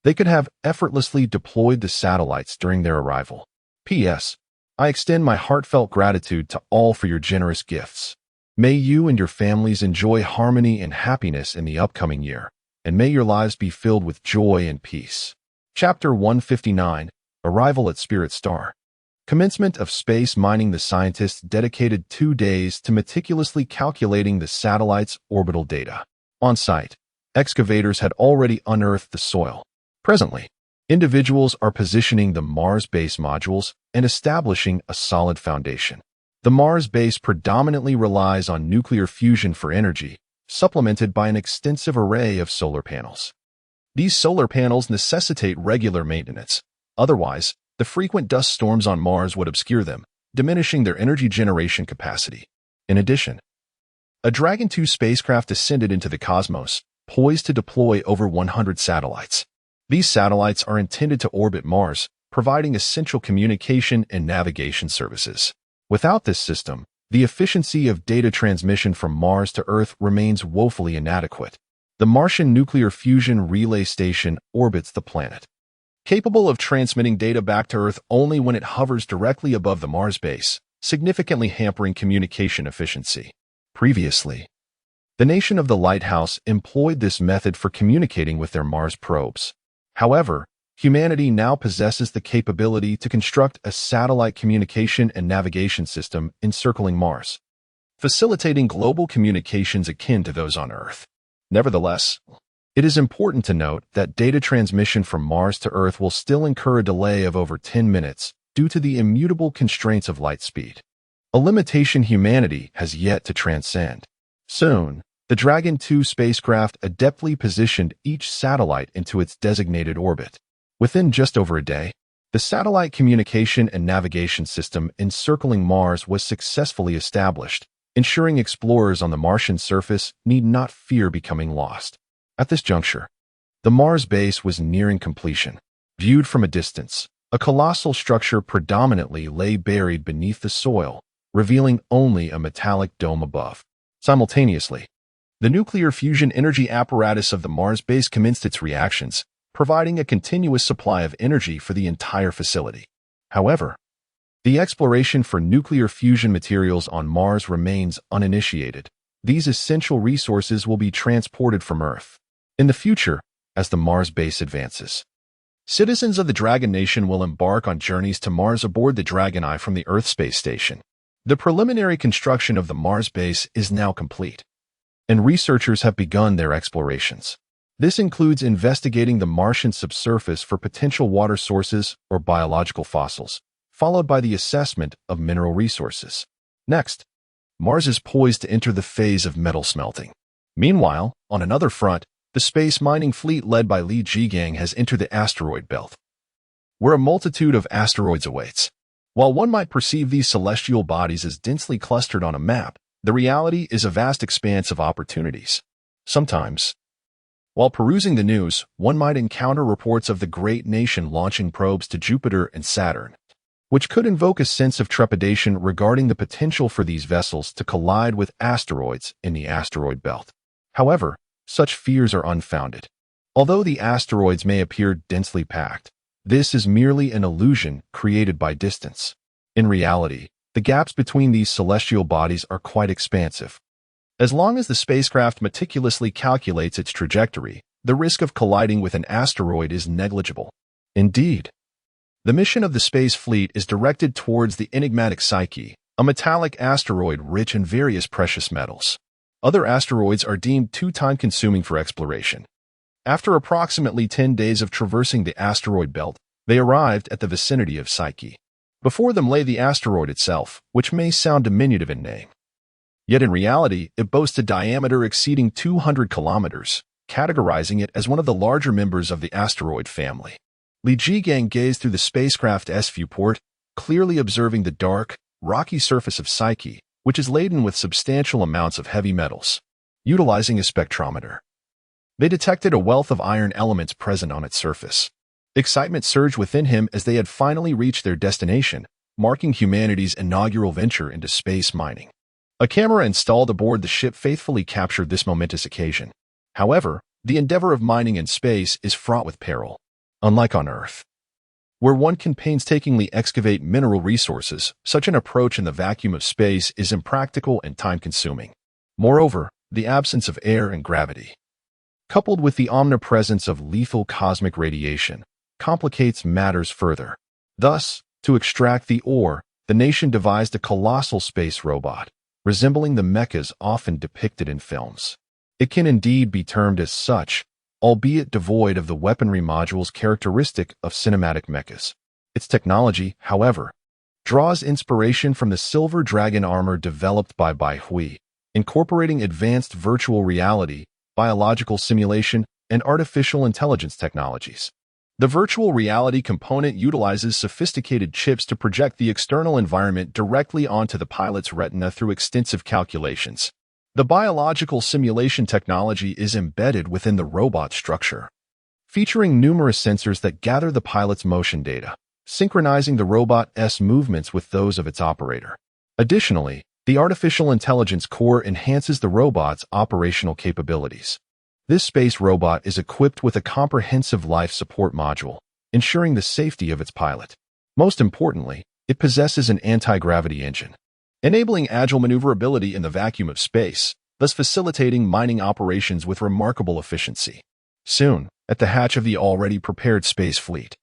they could have effortlessly deployed the satellites during their arrival. P.S. I extend my heartfelt gratitude to all for your generous gifts. May you and your families enjoy harmony and happiness in the upcoming year, and may your lives be filled with joy and peace. Chapter 159, Arrival at Spirit Star. Commencement of space mining. The scientists dedicated 2 days to meticulously calculating the satellite's orbital data. On site, excavators had already unearthed the soil. Presently, individuals are positioning the Mars base modules and establishing a solid foundation. The Mars base predominantly relies on nuclear fusion for energy, supplemented by an extensive array of solar panels. These solar panels necessitate regular maintenance. Otherwise, the frequent dust storms on Mars would obscure them, diminishing their energy generation capacity. In addition, a Dragon 2 spacecraft descended into the cosmos, poised to deploy over 100 satellites. These satellites are intended to orbit Mars, providing essential communication and navigation services. Without this system, the efficiency of data transmission from Mars to Earth remains woefully inadequate. The Martian Nuclear Fusion Relay Station orbits the planet, capable of transmitting data back to Earth only when it hovers directly above the Mars base, significantly hampering communication efficiency. Previously, the nation of the Lighthouse employed this method for communicating with their Mars probes. However, humanity now possesses the capability to construct a satellite communication and navigation system encircling Mars, facilitating global communications akin to those on Earth. Nevertheless, it is important to note that data transmission from Mars to Earth will still incur a delay of over 10 minutes due to the immutable constraints of light speed, a limitation humanity has yet to transcend. Soon, the Dragon 2 spacecraft adeptly positioned each satellite into its designated orbit. Within just over a day, the satellite communication and navigation system encircling Mars was successfully established, ensuring explorers on the Martian surface need not fear becoming lost. At this juncture, the Mars base was nearing completion. Viewed from a distance, a colossal structure predominantly lay buried beneath the soil, revealing only a metallic dome above. Simultaneously, the nuclear fusion energy apparatus of the Mars base commenced its reactions, providing a continuous supply of energy for the entire facility. However, the exploration for nuclear fusion materials on Mars remains uninitiated. These essential resources will be transported from Earth in the future as the Mars base advances. Citizens of the Dragon Nation will embark on journeys to Mars aboard the Dragon Eye from the Earth space station. The preliminary construction of the Mars base is now complete, and researchers have begun their explorations. This includes investigating the Martian subsurface for potential water sources or biological fossils, followed by the assessment of mineral resources. Next, Mars is poised to enter the phase of metal smelting. Meanwhile, on another front, the space mining fleet led by Li Jigang has entered the asteroid belt, where a multitude of asteroids awaits. While one might perceive these celestial bodies as densely clustered on a map, the reality is a vast expanse of opportunities. Sometimes, while perusing the news, one might encounter reports of the great nation launching probes to Jupiter and Saturn, which could invoke a sense of trepidation regarding the potential for these vessels to collide with asteroids in the asteroid belt. However, such fears are unfounded. Although the asteroids may appear densely packed, this is merely an illusion created by distance. In reality, the gaps between these celestial bodies are quite expansive. As long as the spacecraft meticulously calculates its trajectory, the risk of colliding with an asteroid is negligible. Indeed, the mission of the space fleet is directed towards the enigmatic Psyche, a metallic asteroid rich in various precious metals. Other asteroids are deemed too time-consuming for exploration. After approximately 10 days of traversing the asteroid belt, they arrived at the vicinity of Psyche. Before them lay the asteroid itself, which may sound diminutive in name. Yet in reality, it boasts a diameter exceeding 200 kilometers, categorizing it as one of the larger members of the asteroid family. Li Jigang gazed through the spacecraft's viewport, clearly observing the dark, rocky surface of Psyche, which is laden with substantial amounts of heavy metals. Utilizing a spectrometer, they detected a wealth of iron elements present on its surface. Excitement surged within him as they had finally reached their destination, marking humanity's inaugural venture into space mining. A camera installed aboard the ship faithfully captured this momentous occasion. However, the endeavor of mining in space is fraught with peril. Unlike on Earth, where one can painstakingly excavate mineral resources, such an approach in the vacuum of space is impractical and time-consuming. Moreover, the absence of air and gravity, coupled with the omnipresence of lethal cosmic radiation, complicates matters further. Thus, to extract the ore, the nation devised a colossal space robot, resembling the mechas often depicted in films. It can indeed be termed as such, albeit devoid of the weaponry modules characteristic of cinematic mechas. Its technology, however, draws inspiration from the Silver Dragon armor developed by Baihui, incorporating advanced virtual reality, biological simulation, and artificial intelligence technologies. The virtual reality component utilizes sophisticated chips to project the external environment directly onto the pilot's retina through extensive calculations. The biological simulation technology is embedded within the robot structure, featuring numerous sensors that gather the pilot's motion data, synchronizing the robot's movements with those of its operator. Additionally, the artificial intelligence core enhances the robot's operational capabilities. This space robot is equipped with a comprehensive life support module, ensuring the safety of its pilot. Most importantly, it possesses an anti-gravity engine, enabling agile maneuverability in the vacuum of space, thus facilitating mining operations with remarkable efficiency. Soon, at the hatch of the already prepared space fleet,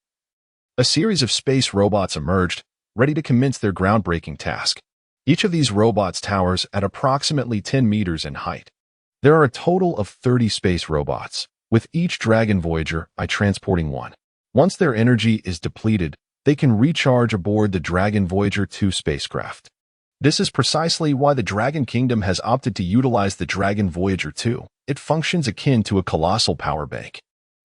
a series of space robots emerged, ready to commence their groundbreaking task. Each of these robots towers at approximately 10 meters in height. There are a total of 30 space robots, with each Dragon Voyager transporting one. Once their energy is depleted, they can recharge aboard the Dragon Voyager 2 spacecraft. This is precisely why the Dragon Kingdom has opted to utilize the Dragon Voyager 2. It functions akin to a colossal power bank.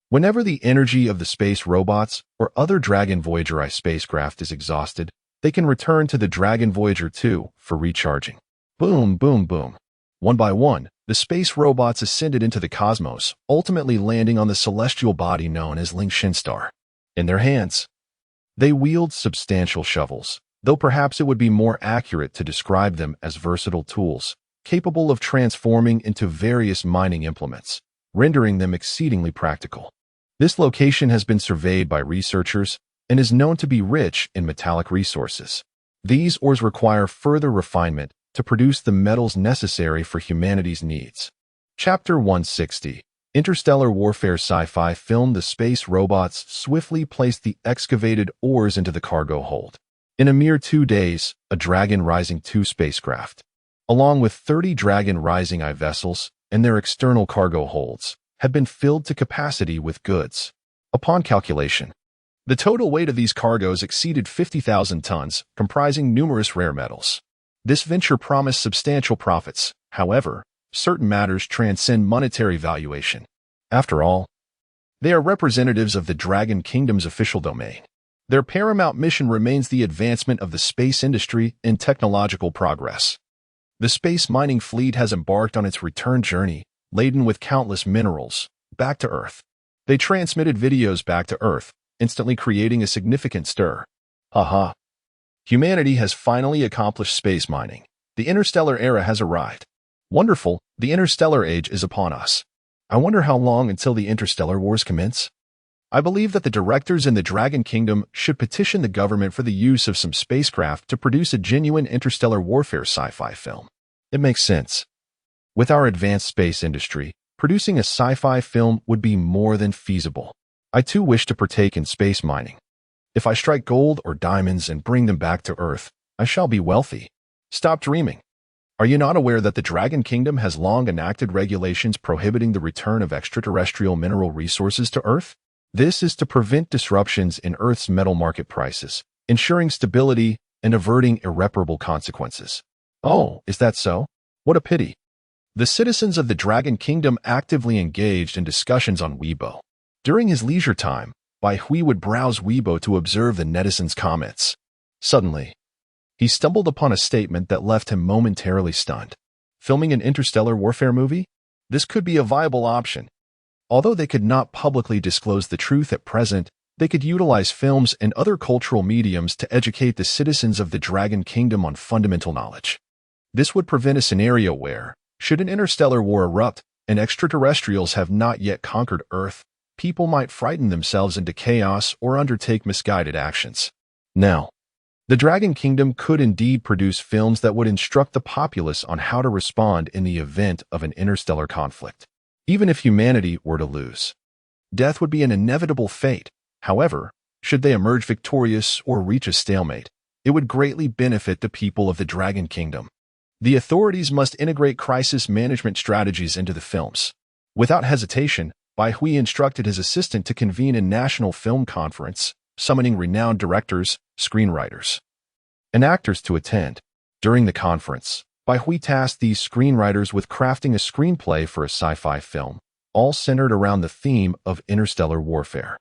Whenever the energy of the space robots or other Dragon Voyager spacecraft is exhausted, they can return to the Dragon Voyager 2 for recharging. Boom, boom, boom. One by one, the space robots ascended into the cosmos, ultimately landing on the celestial body known as Lingshin Star. In their hands, they wield substantial shovels, though perhaps it would be more accurate to describe them as versatile tools, capable of transforming into various mining implements, rendering them exceedingly practical. This location has been surveyed by researchers and is known to be rich in metallic resources. These ores require further refinement to produce the metals necessary for humanity's needs. Chapter 160. Interstellar Warfare Sci-Fi film. The space robots swiftly placed the excavated ores into the cargo hold. In a mere 2 days, a Dragon Rising 2 spacecraft, along with 30 Dragon Rising I vessels and their external cargo holds, had been filled to capacity with goods. Upon calculation, the total weight of these cargoes exceeded 50,000 tons, comprising numerous rare metals. This venture promised substantial profits. However, certain matters transcend monetary valuation. After all, they are representatives of the Dragon Kingdom's official domain. Their paramount mission remains the advancement of the space industry and technological progress. The space mining fleet has embarked on its return journey, laden with countless minerals, back to Earth. They transmitted videos back to Earth, instantly creating a significant stir. Haha. Humanity has finally accomplished space mining. The interstellar era has arrived. Wonderful, the interstellar age is upon us. I wonder how long until the interstellar wars commence? I believe that the directors in the Dragon Kingdom should petition the government for the use of some spacecraft to produce a genuine interstellar warfare sci-fi film. It makes sense. With our advanced space industry, producing a sci-fi film would be more than feasible. I too wish to partake in space mining. If I strike gold or diamonds and bring them back to Earth, I shall be wealthy. Stop dreaming. Are you not aware that the Dragon Kingdom has long enacted regulations prohibiting the return of extraterrestrial mineral resources to Earth? This is to prevent disruptions in Earth's metal market prices, ensuring stability and averting irreparable consequences. Oh, is that so? What a pity. The citizens of the Dragon Kingdom actively engaged in discussions on Weibo. During his leisure time, Bai Hui would browse Weibo to observe the netizens' comments. Suddenly, he stumbled upon a statement that left him momentarily stunned. Filming an interstellar warfare movie? This could be a viable option. Although they could not publicly disclose the truth at present, they could utilize films and other cultural mediums to educate the citizens of the Dragon Kingdom on fundamental knowledge. This would prevent a scenario where, should an interstellar war erupt and extraterrestrials have not yet conquered Earth, people might frighten themselves into chaos or undertake misguided actions. Now, the Dragon Kingdom could indeed produce films that would instruct the populace on how to respond in the event of an interstellar conflict. Even if humanity were to lose, death would be an inevitable fate. However, should they emerge victorious or reach a stalemate, it would greatly benefit the people of the Dragon Kingdom. The authorities must integrate crisis management strategies into the films. Without hesitation, Bai Hui instructed his assistant to convene a national film conference, summoning renowned directors, screenwriters, and actors to attend. During the conference, Bai Hui tasked these screenwriters with crafting a screenplay for a sci-fi film, all centered around the theme of interstellar warfare.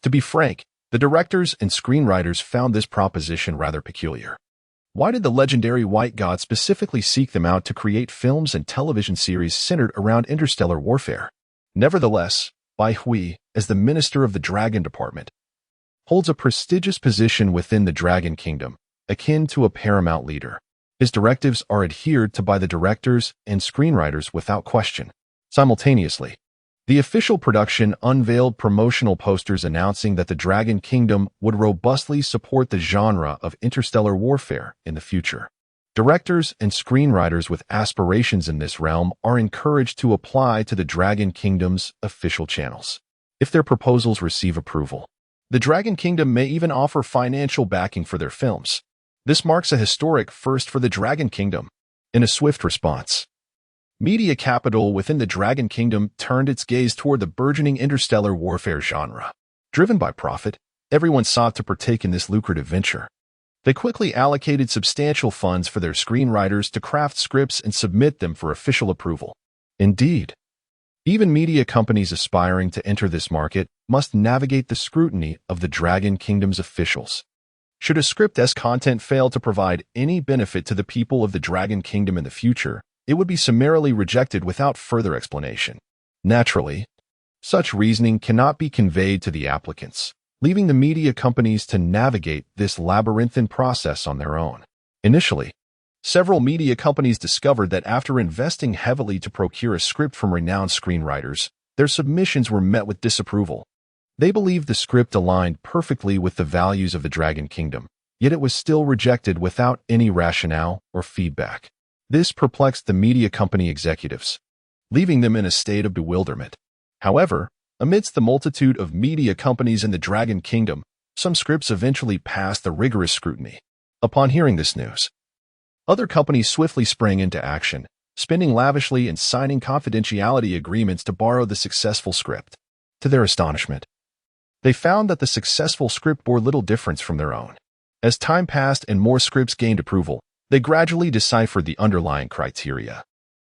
To be frank, the directors and screenwriters found this proposition rather peculiar. Why did the legendary White God specifically seek them out to create films and television series centered around interstellar warfare? Nevertheless, Bai Hui, as the Minister of the Dragon Department, holds a prestigious position within the Dragon Kingdom, akin to a paramount leader. His directives are adhered to by the directors and screenwriters without question. Simultaneously, the official production unveiled promotional posters announcing that the Dragon Kingdom would robustly support the genre of interstellar warfare in the future. Directors and screenwriters with aspirations in this realm are encouraged to apply to the Dragon Kingdom's official channels. If their proposals receive approval, the Dragon Kingdom may even offer financial backing for their films. This marks a historic first for the Dragon Kingdom. In a swift response, media capital within the Dragon Kingdom turned its gaze toward the burgeoning interstellar warfare genre. Driven by profit, everyone sought to partake in this lucrative venture. They quickly allocated substantial funds for their screenwriters to craft scripts and submit them for official approval. Indeed, even media companies aspiring to enter this market must navigate the scrutiny of the Dragon Kingdom's officials. Should a script's content fail to provide any benefit to the people of the Dragon Kingdom in the future, it would be summarily rejected without further explanation. Naturally, such reasoning cannot be conveyed to the applicants, leaving the media companies to navigate this labyrinthine process on their own. Initially, several media companies discovered that after investing heavily to procure a script from renowned screenwriters, their submissions were met with disapproval. They believed the script aligned perfectly with the values of the Dragon Kingdom, yet it was still rejected without any rationale or feedback. This perplexed the media company executives, leaving them in a state of bewilderment. However, amidst the multitude of media companies in the Dragon Kingdom, some scripts eventually passed the rigorous scrutiny. Upon hearing this news, other companies swiftly sprang into action, spending lavishly and signing confidentiality agreements to borrow the successful script. To their astonishment, they found that the successful script bore little difference from their own. As time passed and more scripts gained approval, They gradually deciphered the underlying criteria.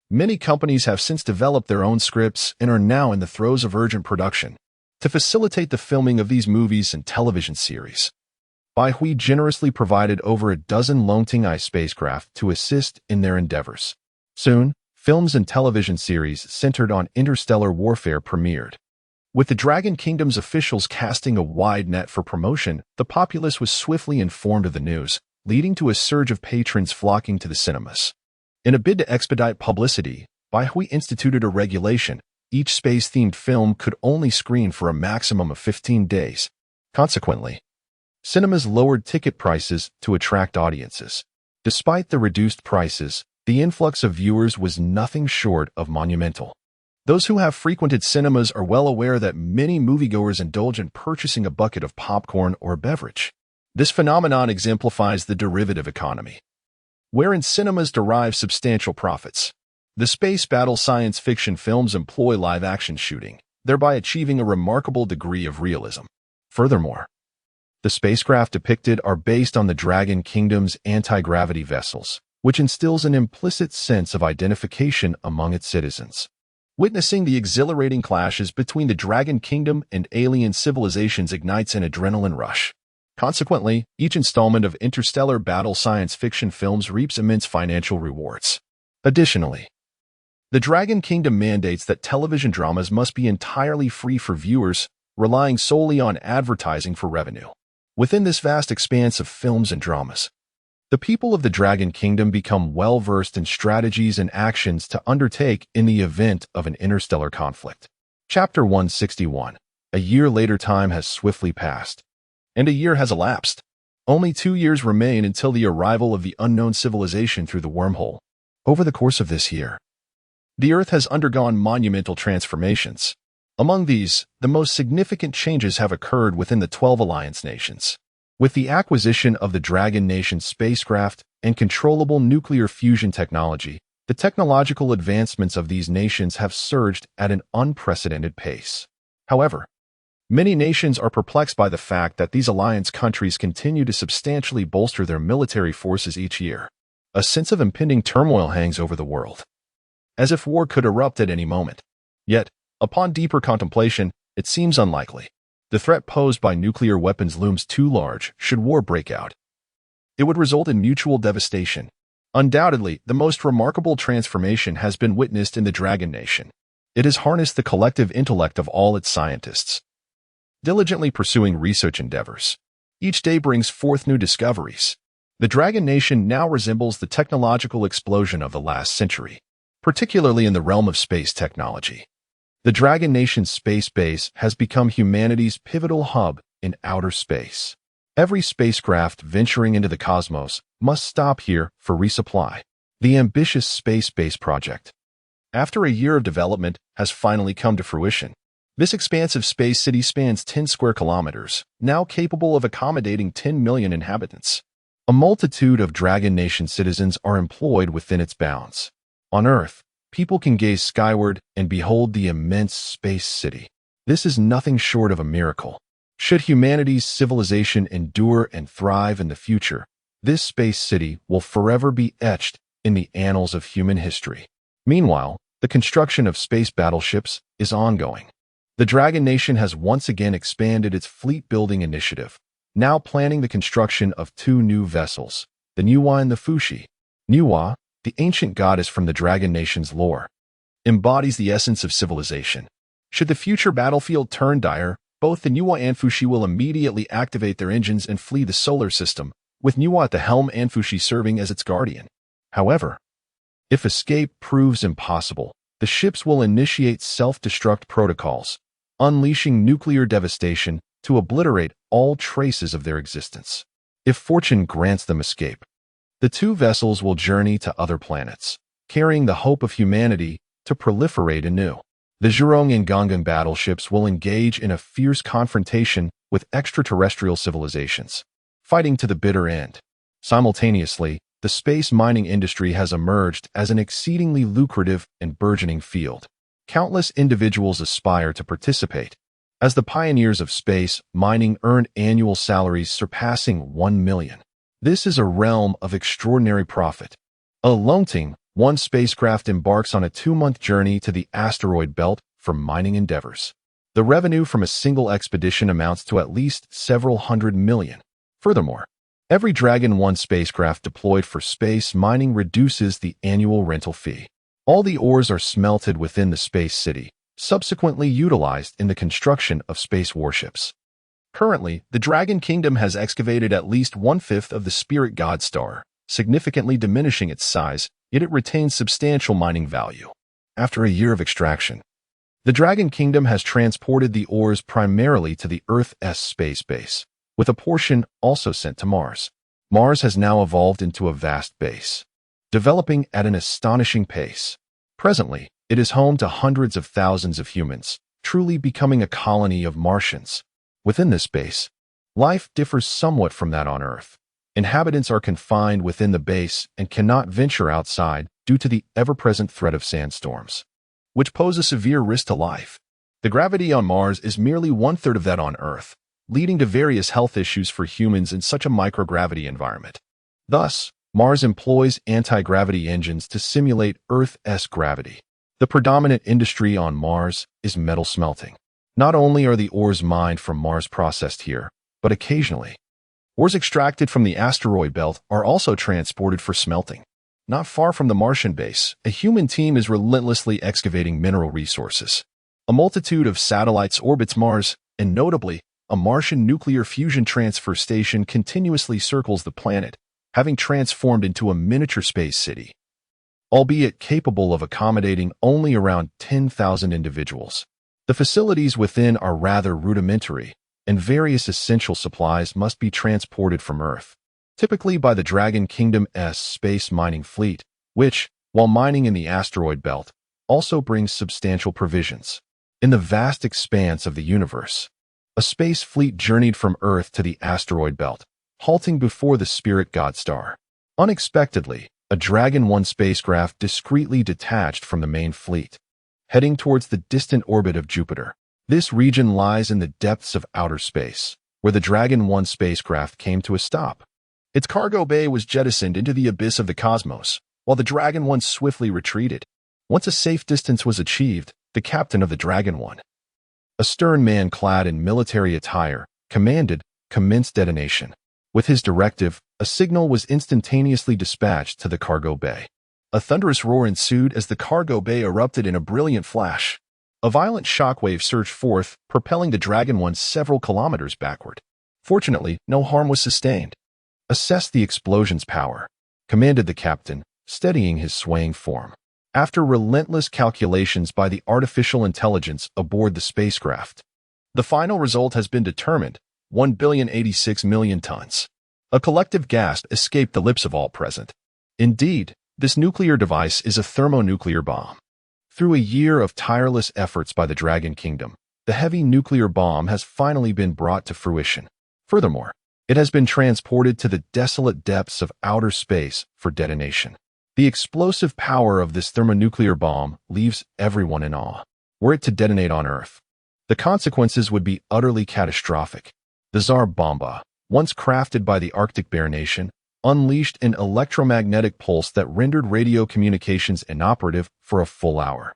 Many companies have since developed their own scripts and are now in the throes of urgent production to facilitate the filming of these movies and television series. Manhwa generously provided over a dozen Longting-I spacecraft to assist in their endeavors. Soon, films and television series centered on interstellar warfare premiered. With the Dragon Kingdom's officials casting a wide net for promotion, the populace was swiftly informed of the news, leading to a surge of patrons flocking to the cinemas. In a bid to expedite publicity, Manhwa instituted a regulation: each space-themed film could only screen for a maximum of 15 days. Consequently, cinemas lowered ticket prices to attract audiences. Despite the reduced prices, the influx of viewers was nothing short of monumental. Those who have frequented cinemas are well aware that many moviegoers indulge in purchasing a bucket of popcorn or beverage. This phenomenon exemplifies the derivative economy, wherein cinemas derive substantial profits. The space battle science fiction films employ live-action shooting, thereby achieving a remarkable degree of realism. Furthermore, the spacecraft depicted are based on the Dragon Kingdom's anti-gravity vessels, which instills an implicit sense of identification among its citizens. Witnessing the exhilarating clashes between the Dragon Kingdom and alien civilizations ignites an adrenaline rush. Consequently, each installment of interstellar battle science fiction films reaps immense financial rewards. Additionally, the Dragon Kingdom mandates that television dramas must be entirely free for viewers, relying solely on advertising for revenue. Within this vast expanse of films and dramas, the people of the Dragon Kingdom become well-versed in strategies and actions to undertake in the event of an interstellar conflict. Chapter 161. A year later, time has swiftly passed, and a year has elapsed. Only 2 years remain until the arrival of the unknown civilization through the wormhole. Over the course of this year, the Earth has undergone monumental transformations. Among these, the most significant changes have occurred within the 12 Alliance nations. With the acquisition of the Dragon Nation spacecraft and controllable nuclear fusion technology, the technological advancements of these nations have surged at an unprecedented pace. However, many nations are perplexed by the fact that these alliance countries continue to substantially bolster their military forces each year. A sense of impending turmoil hangs over the world, as if war could erupt at any moment. Yet, upon deeper contemplation, it seems unlikely. The threat posed by nuclear weapons looms too large should war break out. It would result in mutual devastation. Undoubtedly, the most remarkable transformation has been witnessed in the Dragon Nation. It has harnessed the collective intellect of all its scientists, diligently pursuing research endeavors. Each day brings forth new discoveries. The Dragon Nation now resembles the technological explosion of the last century, particularly in the realm of space technology. The Dragon Nation's space base has become humanity's pivotal hub in outer space. Every spacecraft venturing into the cosmos must stop here for resupply. The ambitious space base project, after a year of development, has finally come to fruition. This expansive space city spans 10 square kilometers, now capable of accommodating 10 million inhabitants. A multitude of Dragon Nation citizens are employed within its bounds. On Earth, people can gaze skyward and behold the immense space city. This is nothing short of a miracle. Should humanity's civilization endure and thrive in the future, this space city will forever be etched in the annals of human history. Meanwhile, the construction of space battleships is ongoing. The Dragon Nation has once again expanded its fleet-building initiative, now planning the construction of 2 new vessels, the manhwa and the fushi. Manhwa, the ancient goddess from the Dragon Nation's lore, embodies the essence of civilization. Should the future battlefield turn dire, both the manhwa and fushi will immediately activate their engines and flee the solar system, with manhwa at the helm and fushi serving as its guardian. However, if escape proves impossible, the ships will initiate self-destruct protocols, unleashing nuclear devastation to obliterate all traces of their existence. If fortune grants them escape, the 2 vessels will journey to other planets, carrying the hope of humanity to proliferate anew. The Zhurong and Gongan battleships will engage in a fierce confrontation with extraterrestrial civilizations, fighting to the bitter end. Simultaneously, the space mining industry has emerged as an exceedingly lucrative and burgeoning field. Countless individuals aspire to participate. As the pioneers of space, mining earned annual salaries surpassing 1 million. This is a realm of extraordinary profit. A Longting, one spacecraft embarks on a 2-month journey to the asteroid belt for mining endeavors. The revenue from a single expedition amounts to at least several hundred million. Furthermore, every Dragon 1 spacecraft deployed for space mining reduces the annual rental fee. All the ores are smelted within the space city, subsequently utilized in the construction of space warships. Currently, the Dragon Kingdom has excavated at least 1/5 of the Spirit God Star, significantly diminishing its size, yet it retains substantial mining value. After a year of extraction, the Dragon Kingdom has transported the ores primarily to the Earth's space base, with a portion also sent to Mars. Mars has now evolved into a vast base, developing at an astonishing pace. Presently, it is home to hundreds of thousands of humans, truly becoming a colony of Martians. Within this base, life differs somewhat from that on Earth. Inhabitants are confined within the base and cannot venture outside due to the ever-present threat of sandstorms, which pose a severe risk to life. The gravity on Mars is merely 1/3 of that on Earth, leading to various health issues for humans in such a microgravity environment. Thus, Mars employs anti-gravity engines to simulate Earth's gravity. The predominant industry on Mars is metal smelting. Not only are the ores mined from Mars processed here, but occasionally, ores extracted from the asteroid belt are also transported for smelting. Not far from the Martian base, a human team is relentlessly excavating mineral resources. A multitude of satellites orbits Mars, and notably, a Martian nuclear fusion transfer station continuously circles the planet, having transformed into a miniature space city, albeit capable of accommodating only around 10,000 individuals. The facilities within are rather rudimentary, and various essential supplies must be transported from Earth, typically by the Dragon Kingdom's space mining fleet, which, while mining in the asteroid belt, also brings substantial provisions. In the vast expanse of the universe, a space fleet journeyed from Earth to the asteroid belt, halting before the Spirit God Star. Unexpectedly, a Dragon 1 spacecraft discreetly detached from the main fleet, heading towards the distant orbit of Jupiter. This region lies in the depths of outer space, where the Dragon 1 spacecraft came to a stop. Its cargo bay was jettisoned into the abyss of the cosmos, while the Dragon 1 swiftly retreated. Once a safe distance was achieved, the captain of the Dragon 1, a stern man clad in military attire, commanded, "Commence detonation." With his directive, a signal was instantaneously dispatched to the cargo bay. A thunderous roar ensued as the cargo bay erupted in a brilliant flash. A violent shockwave surged forth, propelling the Dragon 1 several kilometers backward. Fortunately, no harm was sustained. "Assess the explosion's power," commanded the captain, steadying his swaying form. After relentless calculations by the artificial intelligence aboard the spacecraft, the final result has been determined: 1,086,000,000 tons. A collective gasp escaped the lips of all present. Indeed, this nuclear device is a thermonuclear bomb. Through a year of tireless efforts by the Dragon Kingdom, the heavy nuclear bomb has finally been brought to fruition. Furthermore, it has been transported to the desolate depths of outer space for detonation. The explosive power of this thermonuclear bomb leaves everyone in awe. Were it to detonate on Earth, the consequences would be utterly catastrophic. The Tsar Bomba, once crafted by the Arctic Bear Nation, unleashed an electromagnetic pulse that rendered radio communications inoperative for a full hour.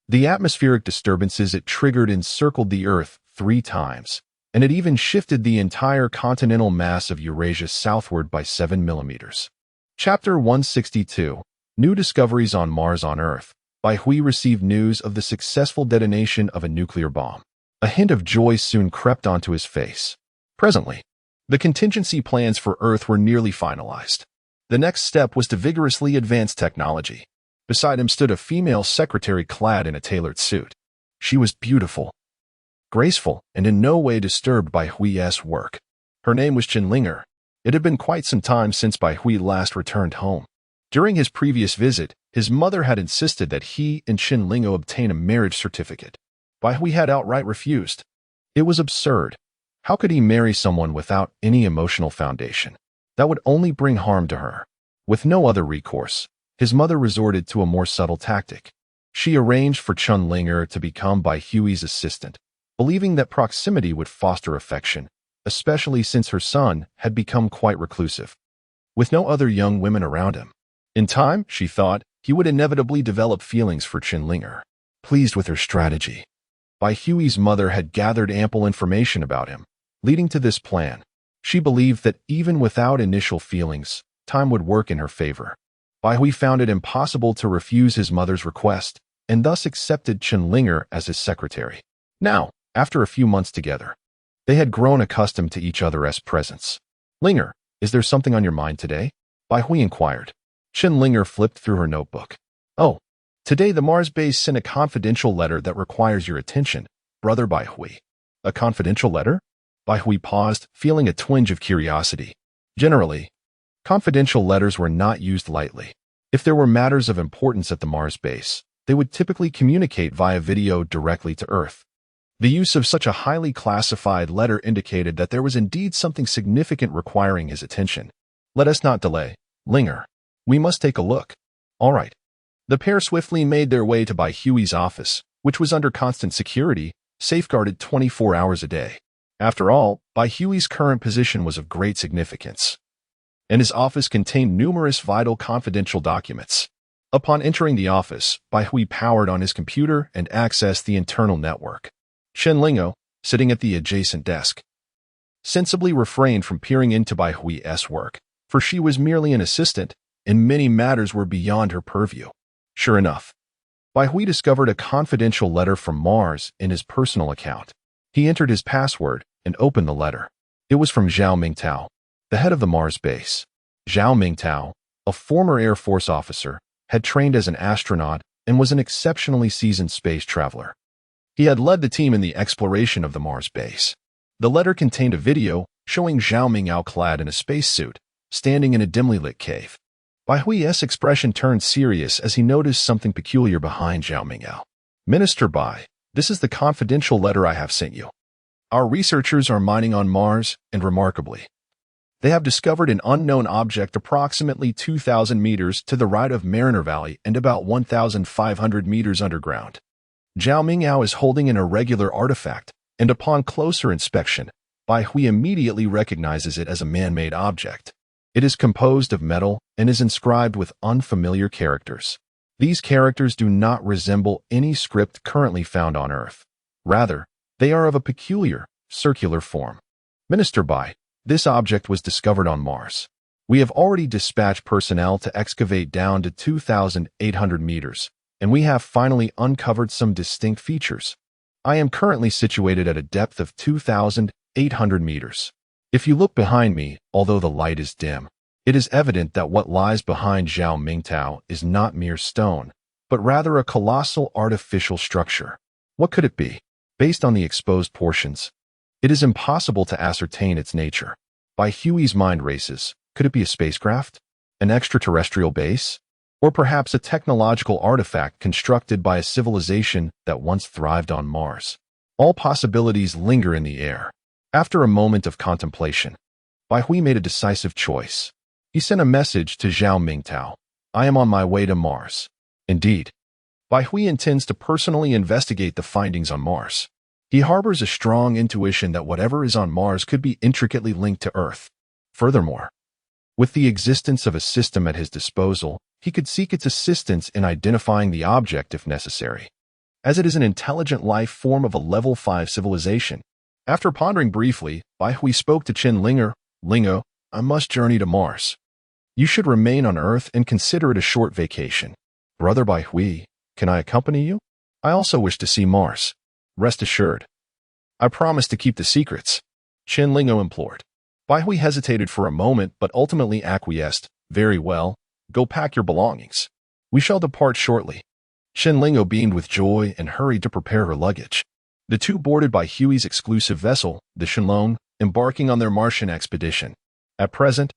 The atmospheric disturbances it triggered encircled the Earth 3 times, and it even shifted the entire continental mass of Eurasia southward by 7 millimeters. Chapter 162, New Discoveries on Mars on Earth. By Hui received news of the successful detonation of a nuclear bomb. A hint of joy soon crept onto his face. Presently, the contingency plans for Earth were nearly finalized. The next step was to vigorously advance technology. Beside him stood a female secretary clad in a tailored suit. She was beautiful, graceful, and in no way disturbed by Hui's work. Her name was Qinlinger. It had been quite some time since Bai Hui last returned home. During his previous visit, his mother had insisted that he and Qinlingo obtain a marriage certificate. Bai Hui had outright refused. It was absurd. How could he marry someone without any emotional foundation? That would only bring harm to her. With no other recourse, his mother resorted to a more subtle tactic. She arranged for Qinlinger to become Bai Hui's assistant, believing that proximity would foster affection, especially since her son had become quite reclusive. with no other young women around him. In time, she thought, he would inevitably develop feelings for Qinlinger. Pleased with her strategy, Bai Hui's mother had gathered ample information about him, leading to this plan. She believed that even without initial feelings, time would work in her favor. Bai Hui found it impossible to refuse his mother's request, and thus accepted Qinlinger as his secretary. Now, after a few months together, they had grown accustomed to each other's presence. Linger, is there something on your mind today? Bai Hui inquired. Qinlinger flipped through her notebook. Oh, today the Mars base sent a confidential letter that requires your attention, brother Bai Hui. A confidential letter? Bai Hui paused, feeling a twinge of curiosity. Generally, confidential letters were not used lightly. If there were matters of importance at the Mars base, they would typically communicate via video directly to Earth. The use of such a highly classified letter indicated that there was indeed something significant requiring his attention. Let us not delay. Linger. We must take a look. All right. The pair swiftly made their way to Bai Hui's office, which was under constant security, safeguarded 24 hours a day. After all, Bai Hui's current position was of great significance, and his office contained numerous vital confidential documents. Upon entering the office, Bai Hui powered on his computer and accessed the internal network. Qinlinger, sitting at the adjacent desk, sensibly refrained from peering into Bai Hui's work, for she was merely an assistant, and many matters were beyond her purview. Sure enough, Bai Hui discovered a confidential letter from Mars in his personal account. He entered his password and opened the letter. It was from Zhao Mingtao, the head of the Mars base. Zhao Mingtao, a former Air Force officer, had trained as an astronaut and was an exceptionally seasoned space traveler. He had led the team in the exploration of the Mars base. The letter contained a video showing Zhao Mingtao clad in a spacesuit, standing in a dimly lit cave. Bai Hui's expression turned serious as he noticed something peculiar behind Zhao Mingtao. Minister Bai, this is the confidential letter I have sent you. Our researchers are mining on Mars, and remarkably, they have discovered an unknown object approximately 2,000 meters to the right of Mariner Valley and about 1,500 meters underground. Zhao Mingtao is holding an irregular artifact, and upon closer inspection, Bai Hui immediately recognizes it as a man-made object. It is composed of metal and is inscribed with unfamiliar characters. These characters do not resemble any script currently found on Earth. Rather, they are of a peculiar, circular form. Minister Bai, this object was discovered on Mars. We have already dispatched personnel to excavate down to 2,800 meters, and we have finally uncovered some distinct features. I am currently situated at a depth of 2,800 meters. If you look behind me, although the light is dim, it is evident that what lies behind Zhao Mingtao is not mere stone, but rather a colossal artificial structure. What could it be? Based on the exposed portions, it is impossible to ascertain its nature. Bai Hui's mind races. Could it be a spacecraft? An extraterrestrial base? Or perhaps a technological artifact constructed by a civilization that once thrived on Mars? All possibilities linger in the air. After a moment of contemplation, Bai Hui made a decisive choice. He sent a message to Zhao Mingtao. I am on my way to Mars. Indeed, Bai Hui intends to personally investigate the findings on Mars. He harbors a strong intuition that whatever is on Mars could be intricately linked to Earth. Furthermore, with the existence of a system at his disposal, he could seek its assistance in identifying the object if necessary, as it is an intelligent life form of a level 5 civilization. After pondering briefly, Bai Hui spoke to Qinlinger. Lingo, I must journey to Mars. You should remain on Earth and consider it a short vacation. Brother Bai Hui, can I accompany you? I also wish to see Mars. Rest assured. I promise to keep the secrets, Qinlinger implored. Bai Hui hesitated for a moment but ultimately acquiesced. Very well, go pack your belongings. We shall depart shortly. Qinlinger beamed with joy and hurried to prepare her luggage. The two boarded Bai Hui's exclusive vessel, the Shenlong, embarking on their Martian expedition. At present,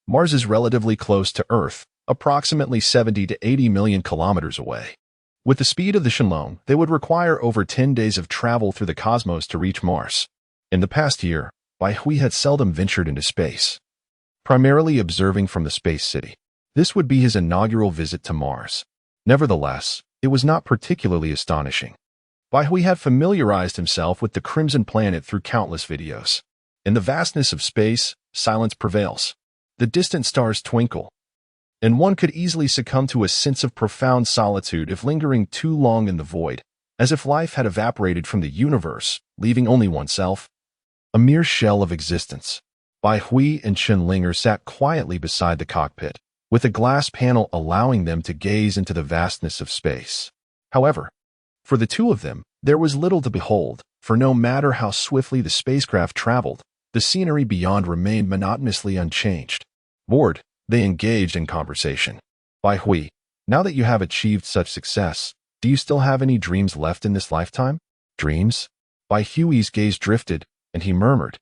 Mars is relatively close to Earth, approximately 70 to 80 million kilometers away. With the speed of the Shenlong, they would require over 10 days of travel through the cosmos to reach Mars. In the past year, Bai Hui had seldom ventured into space, primarily observing from the space city. This would be his inaugural visit to Mars. Nevertheless, it was not particularly astonishing. Bai Hui had familiarized himself with the Crimson Planet through countless videos. In the vastness of space, silence prevails. The distant stars twinkle, and one could easily succumb to a sense of profound solitude if lingering too long in the void, as if life had evaporated from the universe, leaving only oneself, a mere shell of existence. Bai Hui and Chen Linger sat quietly beside the cockpit, with a glass panel allowing them to gaze into the vastness of space. However, for the two of them, there was little to behold, for no matter how swiftly the spacecraft traveled, the scenery beyond remained monotonously unchanged. Bored, they engaged in conversation. Bai Hui, now that you have achieved such success, do you still have any dreams left in this lifetime? Dreams? Bai Hui's gaze drifted, and he murmured,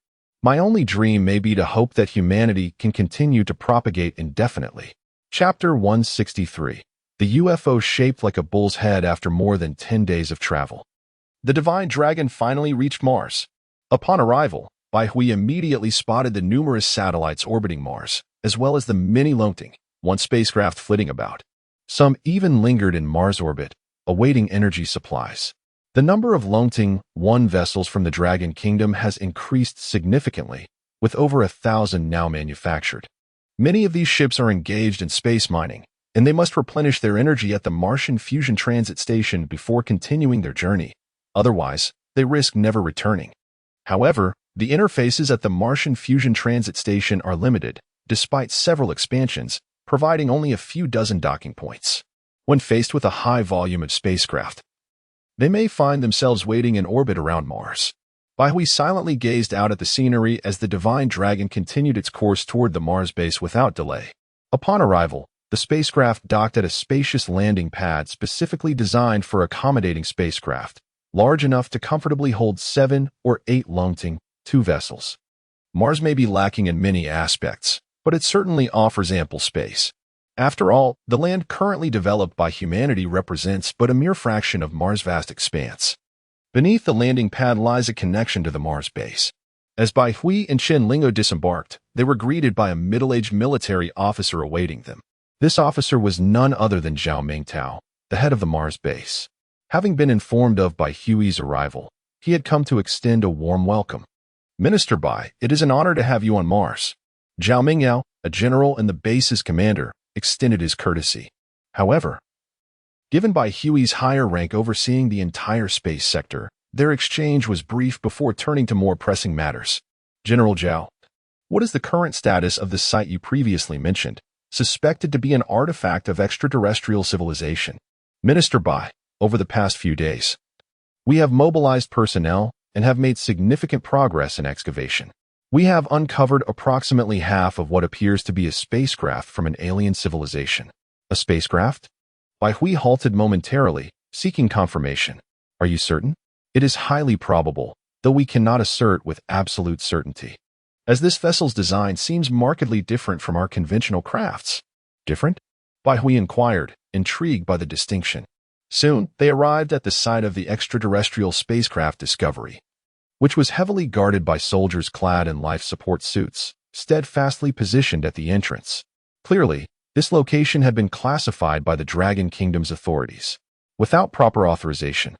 my only dream may be to hope that humanity can continue to propagate indefinitely. Chapter 163. The UFO shaped like a bull's head after more than 10 days of travel. The Divine Dragon finally reached Mars. Upon arrival, Bai Hui immediately spotted the numerous satellites orbiting Mars, as well as the many Longting, one spacecraft flitting about. Some even lingered in Mars orbit, awaiting energy supplies. The number of Longting 1 vessels from the Dragon Kingdom has increased significantly, with over 1,000 now manufactured. Many of these ships are engaged in space mining, and they must replenish their energy at the Martian Fusion Transit Station before continuing their journey. Otherwise, they risk never returning. However, the interfaces at the Martian Fusion Transit Station are limited, despite several expansions, providing only a few dozen docking points. When faced with a high volume of spacecraft, they may find themselves waiting in orbit around Mars. Bai Hui silently gazed out at the scenery as the Divine Dragon continued its course toward the Mars base without delay. Upon arrival, the spacecraft docked at a spacious landing pad specifically designed for accommodating spacecraft, large enough to comfortably hold 7 or 8 Longting 2 vessels. Mars may be lacking in many aspects, but it certainly offers ample space. After all, the land currently developed by humanity represents but a mere fraction of Mars' vast expanse. Beneath the landing pad lies a connection to the Mars base. As Bai Hui and Chen Lingo disembarked, they were greeted by a middle-aged military officer awaiting them. This officer was none other than Zhao Mingtao, the head of the Mars base. Having been informed of Bai Hui's arrival, he had come to extend a warm welcome. Minister Bai, it is an honor to have you on Mars. Zhao Mingyao, a general and the base's commander, extended his courtesy. However, given Bai Hui's higher rank overseeing the entire space sector, their exchange was brief before turning to more pressing matters. General Zhao, what is the current status of the site you previously mentioned, suspected to be an artifact of extraterrestrial civilization? Minister Bai, over the past few days, we have mobilized personnel and have made significant progress in excavation. We have uncovered approximately half of what appears to be a spacecraft from an alien civilization. A spacecraft? Bai Hui halted momentarily, seeking confirmation. Are you certain? It is highly probable, though we cannot assert with absolute certainty, as this vessel's design seems markedly different from our conventional crafts. Different? Bai Hui inquired, intrigued by the distinction. Soon, they arrived at the site of the extraterrestrial spacecraft Discovery, which was heavily guarded by soldiers clad in life support suits, steadfastly positioned at the entrance. Clearly, this location had been classified by the Dragon Kingdom's authorities. Without proper authorization,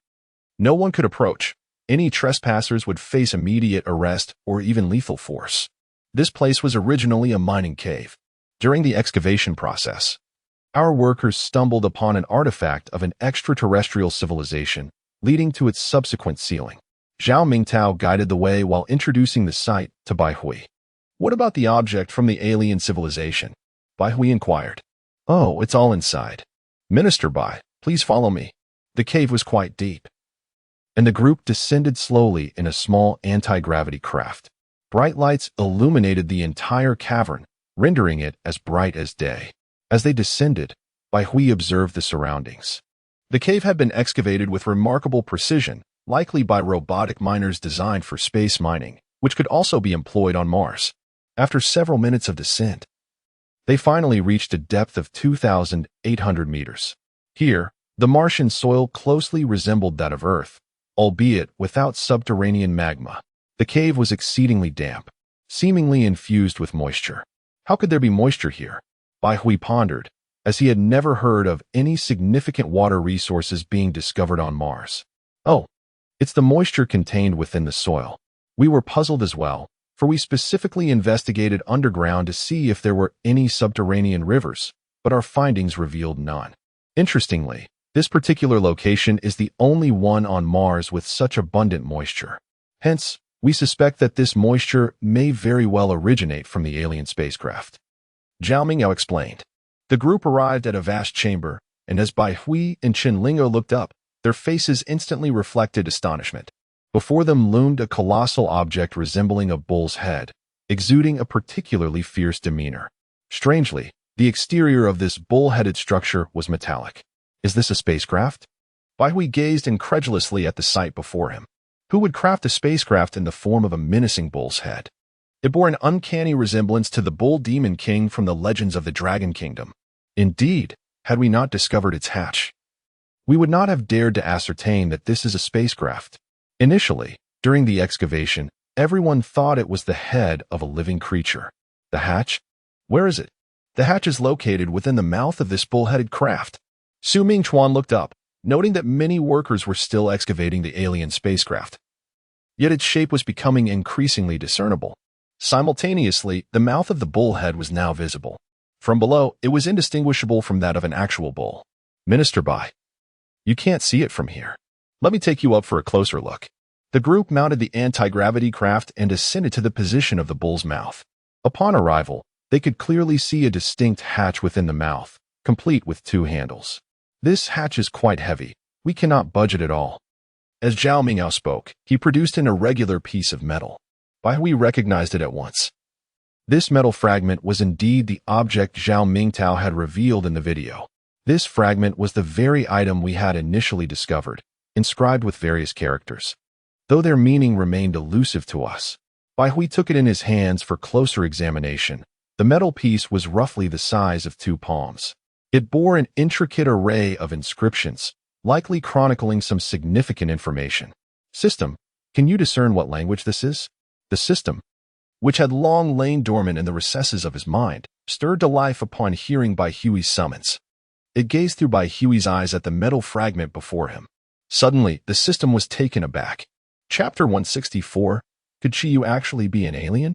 no one could approach. Any trespassers would face immediate arrest or even lethal force. This place was originally a mining cave. During the excavation process, our workers stumbled upon an artifact of an extraterrestrial civilization, leading to its subsequent sealing. Zhao Mingtao guided the way while introducing the site to Bai Hui. What about the object from the alien civilization? Bai Hui inquired. Oh, it's all inside. Minister Bai, please follow me. The cave was quite deep, and the group descended slowly in a small anti-gravity craft. Bright lights illuminated the entire cavern, rendering it as bright as day. As they descended, Bai Hui observed the surroundings. The cave had been excavated with remarkable precision, likely by robotic miners designed for space mining, which could also be employed on Mars. After several minutes of descent, they finally reached a depth of 2,800 meters. Here, the Martian soil closely resembled that of Earth, albeit without subterranean magma. The cave was exceedingly damp, seemingly infused with moisture. How could there be moisture here? Bai Hui pondered, as he had never heard of any significant water resources being discovered on Mars. Oh, it's the moisture contained within the soil. We were puzzled as well, for we specifically investigated underground to see if there were any subterranean rivers, but our findings revealed none. Interestingly, this particular location is the only one on Mars with such abundant moisture. Hence, we suspect that this moisture may very well originate from the alien spacecraft. Zhao Mingyao explained. The group arrived at a vast chamber, and as Bai Hui and Chen Lingo looked up, their faces instantly reflected astonishment. Before them loomed a colossal object resembling a bull's head, exuding a particularly fierce demeanor. Strangely, the exterior of this bull-headed structure was metallic. Is this a spacecraft? Bai Hui gazed incredulously at the sight before him. Who would craft a spacecraft in the form of a menacing bull's head? It bore an uncanny resemblance to the bull demon king from the legends of the Dragon Kingdom. Indeed, had we not discovered its hatch, we would not have dared to ascertain that this is a spacecraft. Initially, during the excavation, everyone thought it was the head of a living creature. The hatch? Where is it? The hatch is located within the mouth of this bull-headed craft. Su Mingchuan looked up, noting that many workers were still excavating the alien spacecraft. Yet its shape was becoming increasingly discernible. Simultaneously, the mouth of the bullhead was now visible. From below, it was indistinguishable from that of an actual bull. Minister Bai, you can't see it from here. Let me take you up for a closer look. The group mounted the anti-gravity craft and ascended to the position of the bull's mouth. Upon arrival, they could clearly see a distinct hatch within the mouth, complete with 2 handles. This hatch is quite heavy. We cannot budge it at all. As Zhao Mingyao spoke, he produced an irregular piece of metal. Bai Hui recognized it at once. This metal fragment was indeed the object Zhao Mingtao had revealed in the video. This fragment was the very item we had initially discovered, inscribed with various characters. Though their meaning remained elusive to us, Bai Hui took it in his hands for closer examination. The metal piece was roughly the size of 2 palms. It bore an intricate array of inscriptions, likely chronicling some significant information. System, can you discern what language this is? The system, which had long lain dormant in the recesses of his mind, stirred to life upon hearing Bai Hui's summons. It gazed through Bai Hui's eyes at the metal fragment before him. Suddenly, the system was taken aback. Chapter 164, Could Chiyu actually be an alien?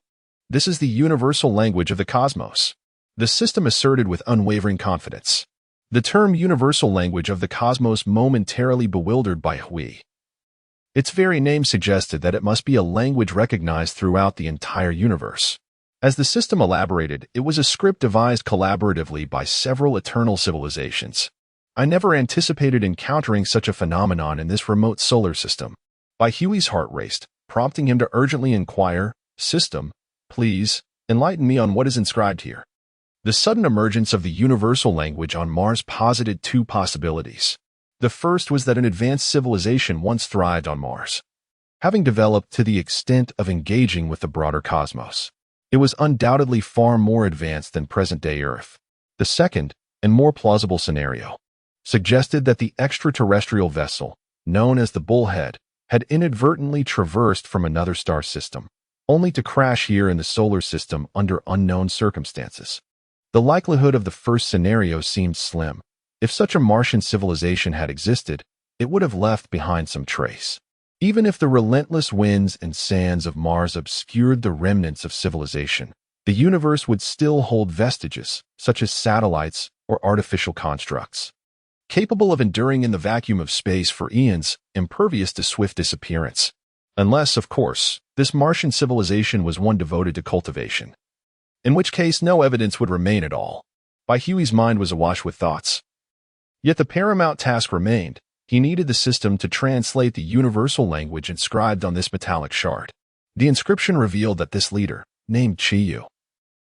This is the universal language of the cosmos. The system asserted with unwavering confidence. The term universal language of the cosmos momentarily bewildered Bai Hui. Its very name suggested that it must be a language recognized throughout the entire universe. As the system elaborated, it was a script devised collaboratively by several eternal civilizations. I never anticipated encountering such a phenomenon in this remote solar system. Bai Hui's heart raced, prompting him to urgently inquire, System, please, enlighten me on what is inscribed here. The sudden emergence of the universal language on Mars posited 2 possibilities. The first was that an advanced civilization once thrived on Mars, having developed to the extent of engaging with the broader cosmos. It was undoubtedly far more advanced than present-day Earth. The second, and more plausible scenario, suggested that the extraterrestrial vessel, known as the Bullhead, had inadvertently traversed from another star system, only to crash here in the solar system under unknown circumstances. The likelihood of the first scenario seemed slim. If such a Martian civilization had existed, it would have left behind some trace. Even if the relentless winds and sands of Mars obscured the remnants of civilization, the universe would still hold vestiges, such as satellites or artificial constructs, capable of enduring in the vacuum of space for eons, impervious to swift disappearance. Unless, of course, this Martian civilization was one devoted to cultivation, in which case no evidence would remain at all. Bai Hui's mind was awash with thoughts. Yet the paramount task remained. He needed the system to translate the universal language inscribed on this metallic shard. The inscription revealed that this leader, named Chiyu,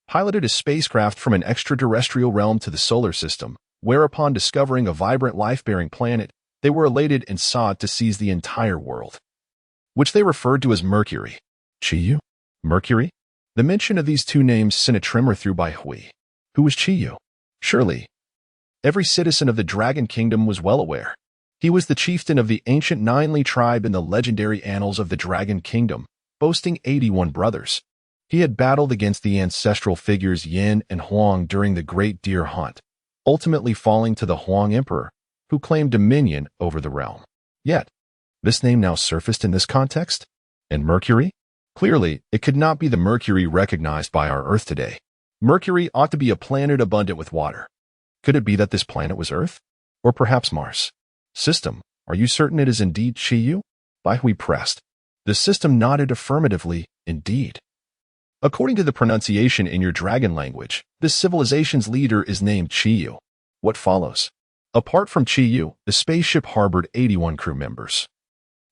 piloted a spacecraft from an extraterrestrial realm to the solar system, where upon discovering a vibrant life-bearing planet, they were elated and sought to seize the entire world, which they referred to as Mercury. Chiyu? Mercury? The mention of these 2 names sent a tremor through Bai Hui. Who was Chiyu? Surely, every citizen of the Dragon Kingdom was well aware. He was the chieftain of the ancient Ninely tribe in the legendary annals of the Dragon Kingdom, boasting 81 brothers. He had battled against the ancestral figures Yin and Huang during the Great Deer Hunt, ultimately falling to the Huang Emperor, who claimed dominion over the realm. Yet, this name now surfaced in this context? And Mercury? Clearly, it could not be the Mercury recognized by our Earth today. Mercury ought to be a planet abundant with water. Could it be that this planet was Earth? Or perhaps Mars? System, are you certain it is indeed Chiyu? Baihui pressed. The system nodded affirmatively, indeed. According to the pronunciation in your dragon language, this civilization's leader is named Chiyu. What follows? Apart from Chiyu, the spaceship harbored 81 crew members,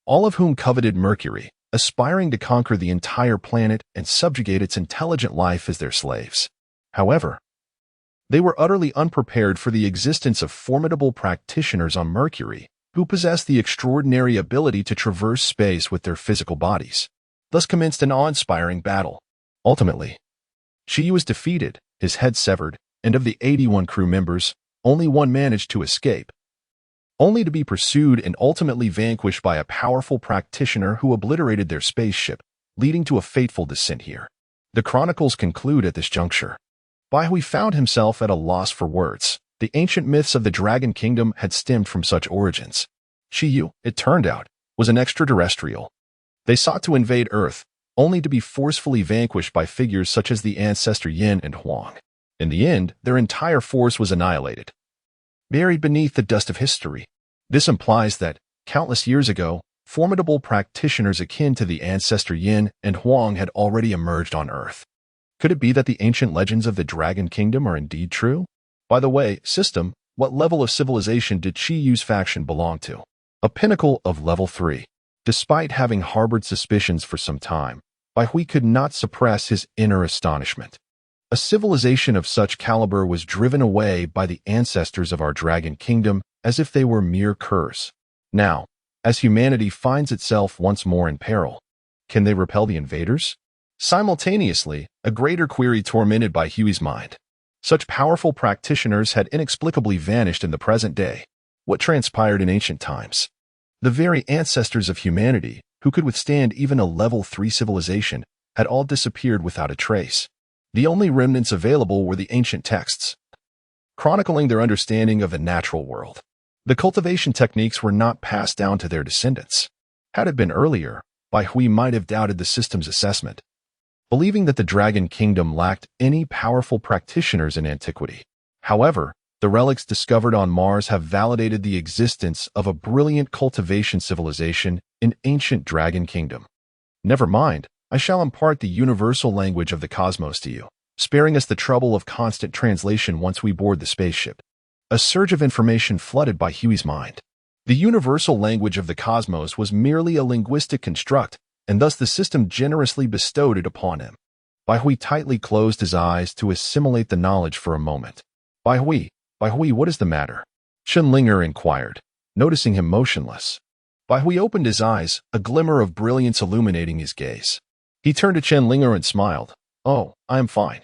all of whom coveted Mercury, aspiring to conquer the entire planet and subjugate its intelligent life as their slaves. However, they were utterly unprepared for the existence of formidable practitioners on Mercury who possessed the extraordinary ability to traverse space with their physical bodies. Thus commenced an awe-inspiring battle. Ultimately, Chiyu was defeated, his head severed, and of the 81 crew members, only one managed to escape, only to be pursued and ultimately vanquished by a powerful practitioner who obliterated their spaceship, leading to a fateful descent here. The chronicles conclude at this juncture. Baihui found himself at a loss for words. The ancient myths of the Dragon Kingdom had stemmed from such origins. Chiyu, it turned out, was an extraterrestrial. They sought to invade Earth, only to be forcefully vanquished by figures such as the ancestor Yin and Huang. In the end, their entire force was annihilated, buried beneath the dust of history. This implies that, countless years ago, formidable practitioners akin to the ancestor Yin and Huang had already emerged on Earth. Could it be that the ancient legends of the Dragon Kingdom are indeed true? By the way, system, what level of civilization did Chiyu's faction belong to? A pinnacle of level 3. Despite having harbored suspicions for some time, Baihui could not suppress his inner astonishment. A civilization of such caliber was driven away by the ancestors of our Dragon Kingdom as if they were mere curs. Now, as humanity finds itself once more in peril, can they repel the invaders? Simultaneously, a greater query tormented Baihui's mind. Such powerful practitioners had inexplicably vanished in the present day. What transpired in ancient times? The very ancestors of humanity, who could withstand even a level 3 civilization, had all disappeared without a trace. The only remnants available were the ancient texts, chronicling their understanding of the natural world. The cultivation techniques were not passed down to their descendants. Had it been earlier, Baihui might have doubted the system's assessment, believing that the Dragon Kingdom lacked any powerful practitioners in antiquity. However, the relics discovered on Mars have validated the existence of a brilliant cultivation civilization in ancient Dragon Kingdom. Never mind, I shall impart the universal language of the cosmos to you, sparing us the trouble of constant translation once we board the spaceship. A surge of information flooded Baihui's mind. The universal language of the cosmos was merely a linguistic construct, and thus the system generously bestowed it upon him. Baihui tightly closed his eyes to assimilate the knowledge for a moment. Baihui, what is the matter? Shenlinger inquired, noticing him motionless. Baihui opened his eyes, a glimmer of brilliance illuminating his gaze. He turned to Shenlinger and smiled. Oh, I am fine.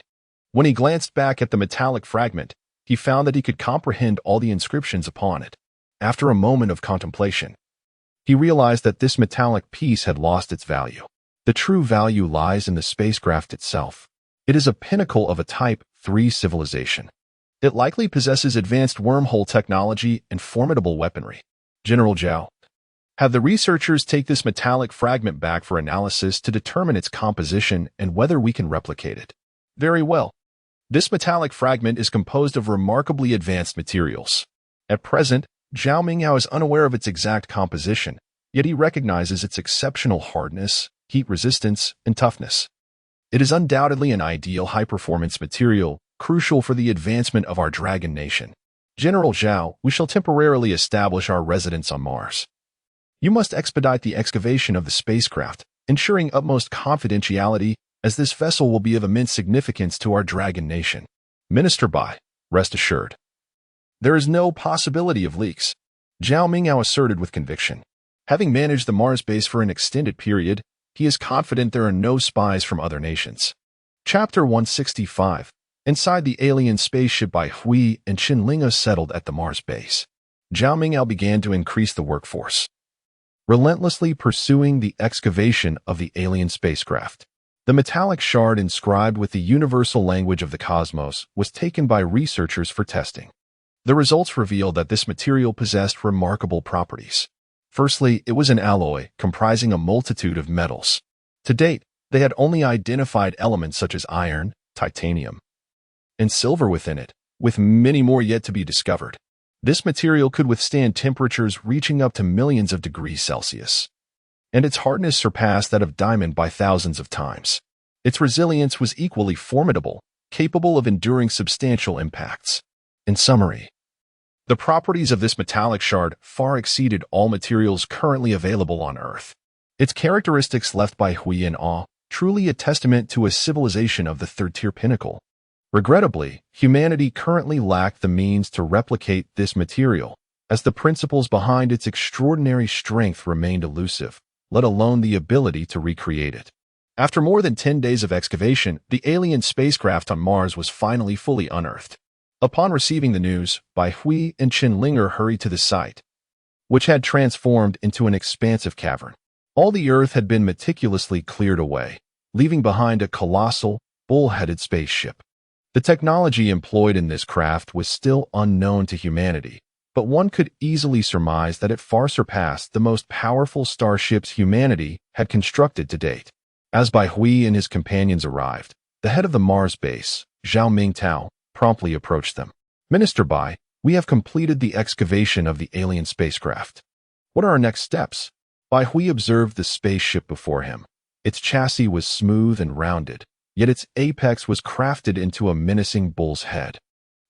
When he glanced back at the metallic fragment, he found that he could comprehend all the inscriptions upon it. After a moment of contemplation, he realized that this metallic piece had lost its value. The true value lies in the spacecraft itself. It is a pinnacle of a Type 3 civilization. It likely possesses advanced wormhole technology and formidable weaponry. General Zhao, have the researchers take this metallic fragment back for analysis to determine its composition and whether we can replicate it. Very well. This metallic fragment is composed of remarkably advanced materials. At present, Zhao Mingyao is unaware of its exact composition, yet he recognizes its exceptional hardness, heat resistance, and toughness. It is undoubtedly an ideal high-performance material, crucial for the advancement of our Dragon Nation. General Zhao, we shall temporarily establish our residence on Mars. You must expedite the excavation of the spacecraft, ensuring utmost confidentiality, as this vessel will be of immense significance to our Dragon Nation. Minister Bai, rest assured. There is no possibility of leaks, Zhao Mingyao asserted with conviction. Having managed the Mars base for an extended period, he is confident there are no spies from other nations. Chapter 165. Inside the alien spaceship, Baihui and Shenlinga settled at the Mars base. Zhao Mingyao began to increase the workforce, relentlessly pursuing the excavation of the alien spacecraft. The metallic shard inscribed with the universal language of the cosmos was taken by researchers for testing. The results revealed that this material possessed remarkable properties. Firstly, it was an alloy comprising a multitude of metals. To date, They had only identified elements such as iron, titanium, and silver within it, with many more yet to be discovered. This material could withstand temperatures reaching up to millions of degrees Celsius, and its hardness surpassed that of diamond by thousands of times. Its resilience was equally formidable, capable of enduring substantial impacts. In summary, the properties of this metallic shard far exceeded all materials currently available on Earth. Its characteristics left by Hui in awe, truly a testament to a civilization of the third-tier pinnacle. Regrettably, humanity currently lacked the means to replicate this material, as the principles behind its extraordinary strength remained elusive, let alone the ability to recreate it. After more than 10 days of excavation, the alien spacecraft on Mars was finally fully unearthed. Upon receiving the news, Bai Hui and Chen Linger hurried to the site, which had transformed into an expansive cavern. All the Earth had been meticulously cleared away, leaving behind a colossal, bull-headed spaceship. The technology employed in this craft was still unknown to humanity, but one could easily surmise that it far surpassed the most powerful starships humanity had constructed to date. As Bai Hui and his companions arrived, the head of the Mars base, Zhao Mingtao, promptly approached them. "Minister Bai, we have completed the excavation of the alien spacecraft. What are our next steps?" Bai Hui observed the spaceship before him. Its chassis was smooth and rounded, yet its apex was crafted into a menacing bull's head.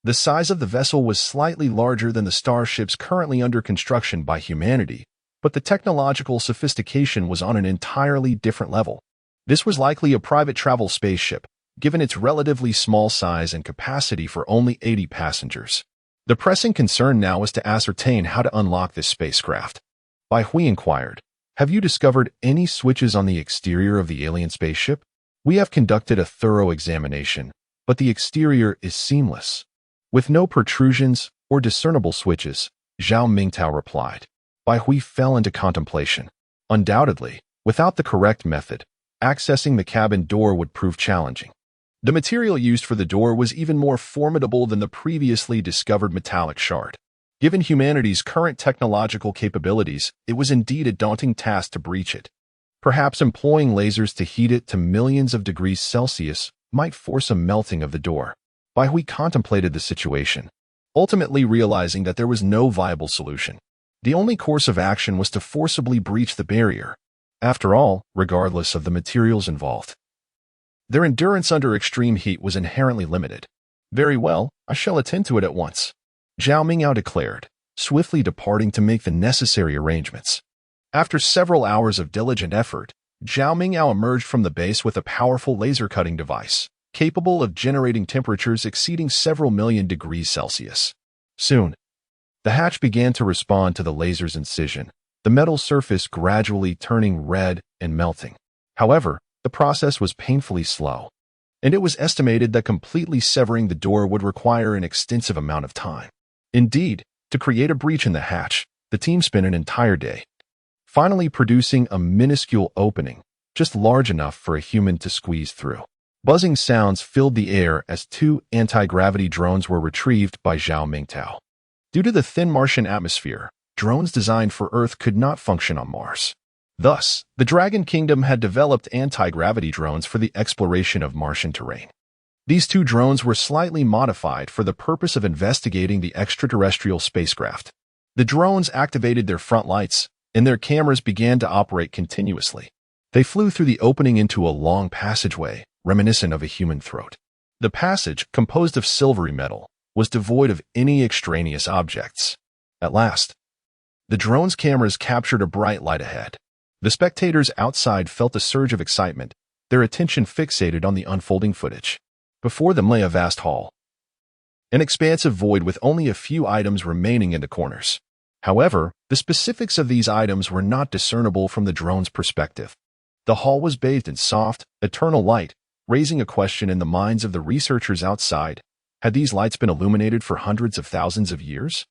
The size of the vessel was slightly larger than the starships currently under construction by humanity, but the technological sophistication was on an entirely different level. This was likely a private travel spaceship, given its relatively small size and capacity for only 80 passengers. The pressing concern now was to ascertain how to unlock this spacecraft. Bai Hui inquired, "Have you discovered any switches on the exterior of the alien spaceship?" "We have conducted a thorough examination, but the exterior is seamless, with no protrusions or discernible switches," Zhao Mingtao replied. Bai Hui fell into contemplation. Undoubtedly, without the correct method, accessing the cabin door would prove challenging. The material used for the door was even more formidable than the previously discovered metallic shard. Given humanity's current technological capabilities, it was indeed a daunting task to breach it. Perhaps employing lasers to heat it to millions of degrees Celsius might force a melting of the door. Bai Hui contemplated the situation, ultimately realizing that there was no viable solution. The only course of action was to forcibly breach the barrier. After all, regardless of the materials involved, their endurance under extreme heat was inherently limited. "Very well, I shall attend to it at once," Zhao Mingtao declared, swiftly departing to make the necessary arrangements. After several hours of diligent effort, Zhao Mingtao emerged from the base with a powerful laser cutting device, capable of generating temperatures exceeding several million degrees Celsius. Soon, the hatch began to respond to the laser's incision, the metal surface gradually turning red and melting. However, the process was painfully slow, and it was estimated that completely severing the door would require an extensive amount of time. Indeed, to create a breach in the hatch, the team spent an entire day, finally producing a minuscule opening, just large enough for a human to squeeze through. Buzzing sounds filled the air as 2 anti-gravity drones were retrieved by Zhao Mingtao. Due to the thin Martian atmosphere, drones designed for Earth could not function on Mars. Thus, the Dragon Kingdom had developed anti-gravity drones for the exploration of Martian terrain. These 2 drones were slightly modified for the purpose of investigating the extraterrestrial spacecraft. The drones activated their front lights, and their cameras began to operate continuously. They flew through the opening into a long passageway, reminiscent of a human throat. The passage, composed of silvery metal, was devoid of any extraneous objects. At last, the drone's cameras captured a bright light ahead. The spectators outside felt a surge of excitement, their attention fixated on the unfolding footage. Before them lay a vast hall, an expansive void with only a few items remaining in the corners. However, the specifics of these items were not discernible from the drone's perspective. The hall was bathed in soft, eternal light, raising a question in the minds of the researchers outside. Had these lights been illuminated for hundreds of thousands of years?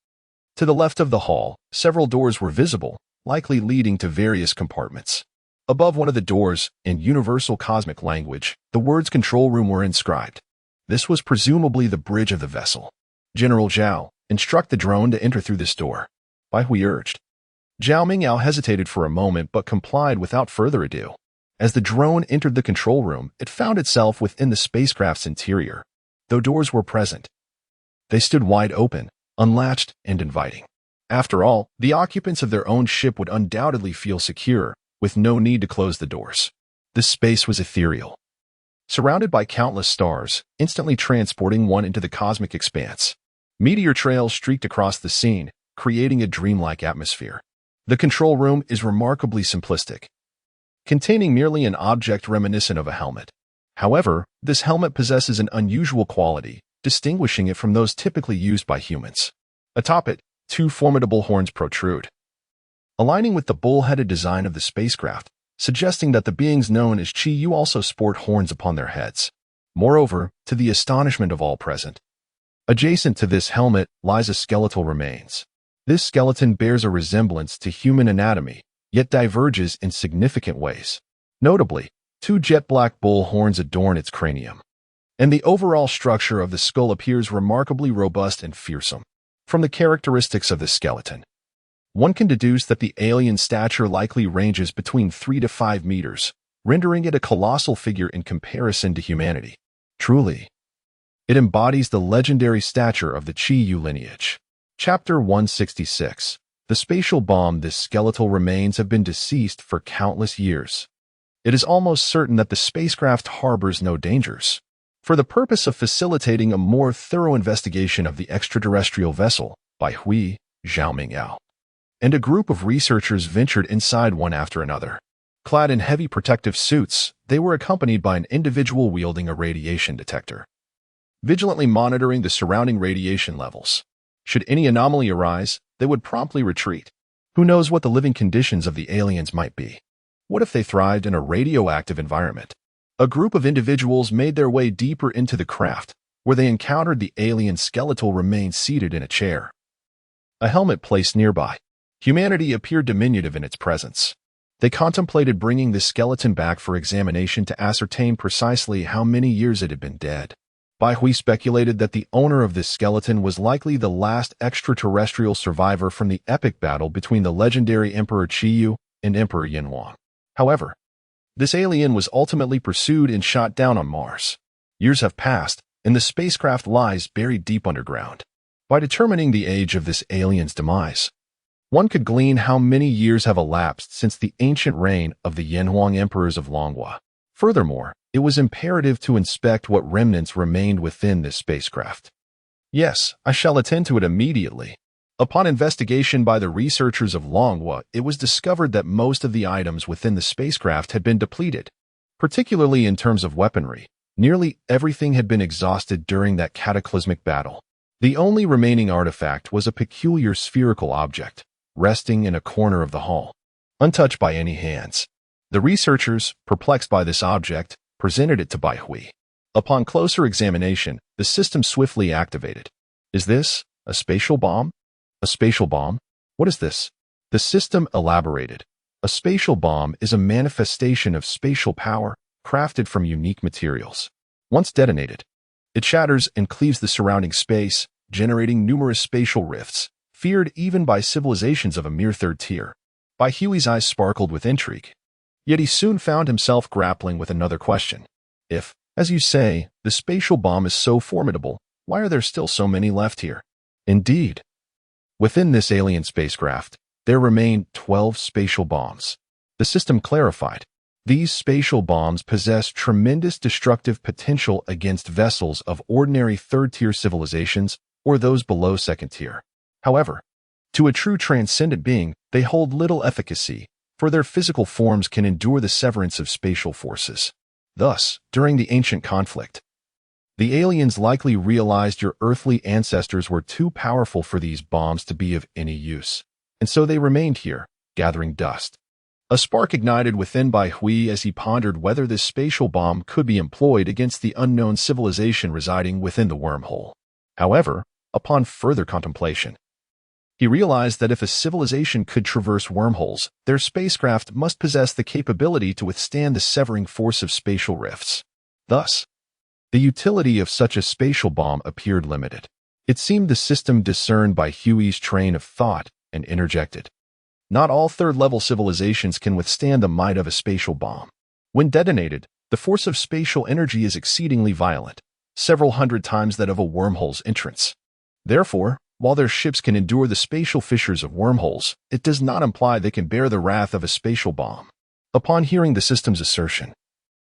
To the left of the hall, several doors were visible, likely leading to various compartments. Above one of the doors, in universal cosmic language, the words "control room" were inscribed. This was presumably the bridge of the vessel. "General Zhao, instruct the drone to enter through this door," Bai Hui urged. Zhao Mingtao hesitated for a moment but complied without further ado. As the drone entered the control room, it found itself within the spacecraft's interior. Though doors were present, they stood wide open, unlatched, and inviting. After all, the occupants of their own ship would undoubtedly feel secure, with no need to close the doors. This space was ethereal, surrounded by countless stars, instantly transporting one into the cosmic expanse. Meteor trails streaked across the scene, creating a dreamlike atmosphere. The control room is remarkably simplistic, containing merely an object reminiscent of a helmet. However, this helmet possesses an unusual quality, distinguishing it from those typically used by humans. Atop it, two formidable horns protrude, aligning with the bull-headed design of the spacecraft, suggesting that the beings known as Chi-Yu also sport horns upon their heads. Moreover, to the astonishment of all present, adjacent to this helmet lies a skeletal remains. This skeleton bears a resemblance to human anatomy, yet diverges in significant ways. Notably, two jet-black bull horns adorn its cranium, and the overall structure of the skull appears remarkably robust and fearsome. From the characteristics of the skeleton, one can deduce that the alien's stature likely ranges between 3 to 5 meters, rendering it a colossal figure in comparison to humanity. Truly, it embodies the legendary stature of the Chi-Yu lineage. Chapter 166. The spatial bomb. This skeletal remains have been deceased for countless years. It is almost certain that the spacecraft harbors no dangers. For the purpose of facilitating a more thorough investigation of the extraterrestrial vessel, by Hui Zhaomingao, and a group of researchers ventured inside one after another. Clad in heavy protective suits, they were accompanied by an individual wielding a radiation detector, vigilantly monitoring the surrounding radiation levels. Should any anomaly arise, they would promptly retreat. Who knows what the living conditions of the aliens might be? What if they thrived in a radioactive environment? A group of individuals made their way deeper into the craft, where they encountered the alien skeletal remains seated in a chair, a helmet placed nearby. Humanity appeared diminutive in its presence. They contemplated bringing the skeleton back for examination to ascertain precisely how many years it had been dead. Bai Hui speculated that the owner of this skeleton was likely the last extraterrestrial survivor from the epic battle between the legendary Emperor Chi-Yu and Emperor Yanhuang. However, this alien was ultimately pursued and shot down on Mars. Years have passed, and the spacecraft lies buried deep underground. By determining the age of this alien's demise, one could glean how many years have elapsed since the ancient reign of the Yanhuang emperors of Longhua. Furthermore, it was imperative to inspect what remnants remained within this spacecraft. Yes, I shall attend to it immediately. Upon investigation by the researchers of Longhua, it was discovered that most of the items within the spacecraft had been depleted, particularly in terms of weaponry. Nearly everything had been exhausted during that cataclysmic battle. The only remaining artifact was a peculiar spherical object, resting in a corner of the hall, untouched by any hands. The researchers, perplexed by this object, presented it to Bai Hui. Upon closer examination, the system swiftly activated. Is this a spatial bomb? A spatial bomb? What is this? The system elaborated. A spatial bomb is a manifestation of spatial power crafted from unique materials. Once detonated, it shatters and cleaves the surrounding space, generating numerous spatial rifts, feared even by civilizations of a mere third tier. Bai Hui's eyes sparkled with intrigue. Yet he soon found himself grappling with another question. If, as you say, the spatial bomb is so formidable, why are there still so many left here? Indeed, within this alien spacecraft, there remained 12 spatial bombs. The system clarified. These spatial bombs possess tremendous destructive potential against vessels of ordinary third-tier civilizations or those below second tier. However, to a true transcendent being, they hold little efficacy, for their physical forms can endure the severance of spatial forces. Thus, during the ancient conflict, the aliens likely realized your earthly ancestors were too powerful for these bombs to be of any use, and so they remained here, gathering dust. A spark ignited within Bai Hui as he pondered whether this spatial bomb could be employed against the unknown civilization residing within the wormhole. However, upon further contemplation, he realized that if a civilization could traverse wormholes, their spacecraft must possess the capability to withstand the severing force of spatial rifts. Thus, the utility of such a spatial bomb appeared limited. It seemed the system discerned by Huey's train of thought and interjected. Not all third-level civilizations can withstand the might of a spatial bomb. When detonated, the force of spatial energy is exceedingly violent, several hundred times that of a wormhole's entrance. Therefore, while their ships can endure the spatial fissures of wormholes, it does not imply they can bear the wrath of a spatial bomb. Upon hearing the system's assertion,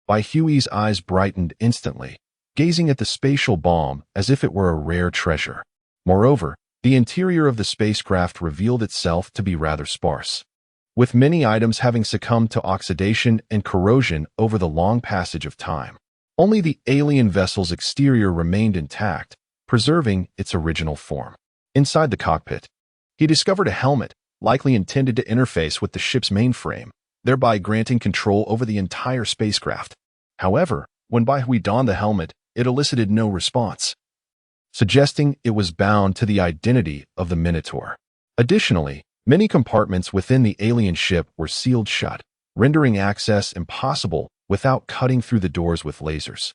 Bai Hui's eyes brightened instantly, gazing at the spatial bomb as if it were a rare treasure. Moreover, the interior of the spacecraft revealed itself to be rather sparse, with many items having succumbed to oxidation and corrosion over the long passage of time. Only the alien vessel's exterior remained intact, preserving its original form. Inside the cockpit, he discovered a helmet, likely intended to interface with the ship's mainframe, thereby granting control over the entire spacecraft. However, when Bai Hui donned the helmet, it elicited no response, suggesting it was bound to the identity of the Minotaur. Additionally, many compartments within the alien ship were sealed shut, rendering access impossible without cutting through the doors with lasers.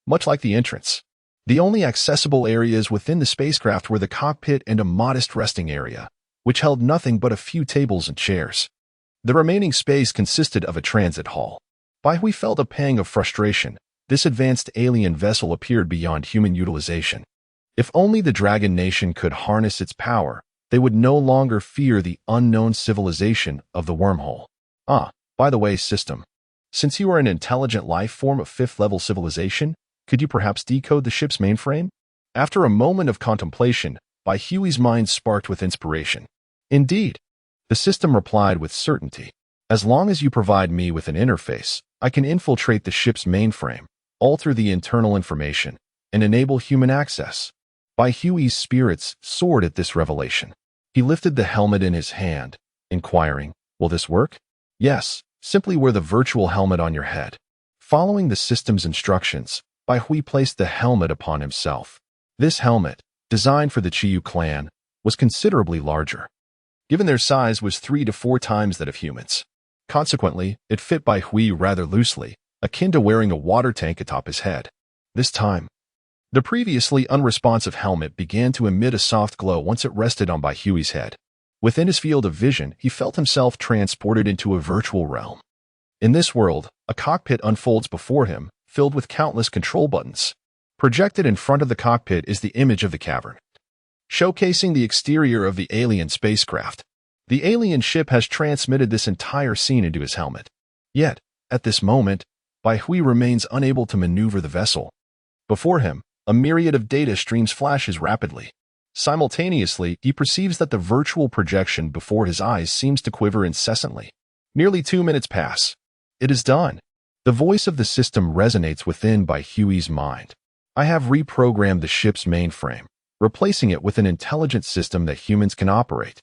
Much like the entrance, the only accessible areas within the spacecraft were the cockpit and a modest resting area, which held nothing but a few tables and chairs. The remaining space consisted of a transit hall. Bai Hui felt a pang of frustration. This advanced alien vessel appeared beyond human utilization. If only the Dragon Nation could harness its power, they would no longer fear the unknown civilization of the wormhole. By the way, system, since you are an intelligent life form of 5th-level civilization, could you perhaps decode the ship's mainframe? After a moment of contemplation, Bai Hui's mind sparked with inspiration. Indeed, the system replied with certainty. As long as you provide me with an interface, I can infiltrate the ship's mainframe, alter the internal information, and enable human access. Bai Hui's spirits soared at this revelation. He lifted the helmet in his hand, inquiring, "Will this work?" "Yes, simply wear the virtual helmet on your head." Following the system's instructions, Bai Hui placed the helmet upon himself. This helmet, designed for the Chiyu clan, was considerably larger. Given their size was 3 to 4 times that of humans. Consequently, it fit Bai Hui rather loosely, akin to wearing a water tank atop his head. This time, the previously unresponsive helmet began to emit a soft glow once it rested on Bai Hui's head. Within his field of vision, he felt himself transported into a virtual realm. In this world, a cockpit unfolds before him, filled with countless control buttons. Projected in front of the cockpit is the image of the cavern, showcasing the exterior of the alien spacecraft. The alien ship has transmitted this entire scene into his helmet. Yet, at this moment, Bai Hui remains unable to maneuver the vessel. Before him, a myriad of data streams flashes rapidly. Simultaneously, he perceives that the virtual projection before his eyes seems to quiver incessantly. Nearly 2 minutes pass. It is done. The voice of the system resonates within Bai Hui's mind. I have reprogrammed the ship's mainframe, replacing it with an intelligent system that humans can operate.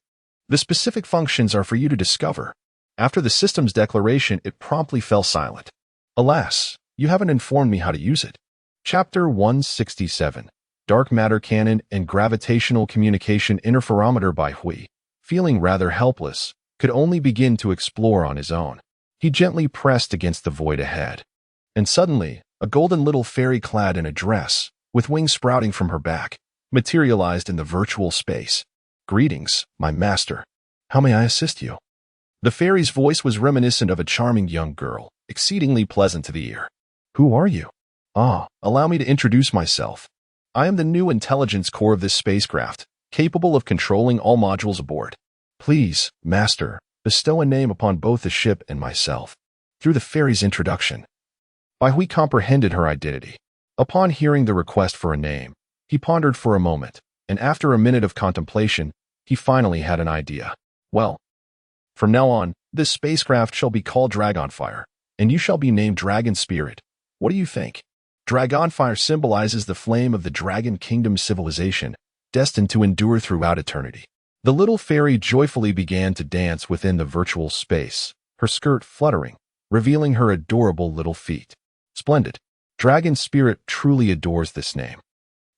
The specific functions are for you to discover. After the system's declaration, it promptly fell silent. Alas, you haven't informed me how to use it. Chapter 167, Dark Matter Cannon and Gravitational Communication Interferometer. Bai Hui, feeling rather helpless, could only begin to explore on his own. He gently pressed against the void ahead. And suddenly, a golden little fairy clad in a dress, with wings sprouting from her back, materialized in the virtual space. "Greetings, my master. How may I assist you?" The fairy's voice was reminiscent of a charming young girl, exceedingly pleasant to the ear. "Who are you?" Allow me to introduce myself. I am the new intelligence core of this spacecraft, capable of controlling all modules aboard. Please, master, bestow a name upon both the ship and myself." Through the fairy's introduction, Bai Hui comprehended her identity. Upon hearing the request for a name, he pondered for a moment, and after a minute of contemplation, he finally had an idea. "Well, from now on, this spacecraft shall be called Dragonfire, and you shall be named Dragon Spirit. What do you think?" Dragonfire symbolizes the flame of the Dragon Kingdom civilization, destined to endure throughout eternity. The little fairy joyfully began to dance within the virtual space, her skirt fluttering, revealing her adorable little feet. "Splendid. Dragon Spirit truly adores this name.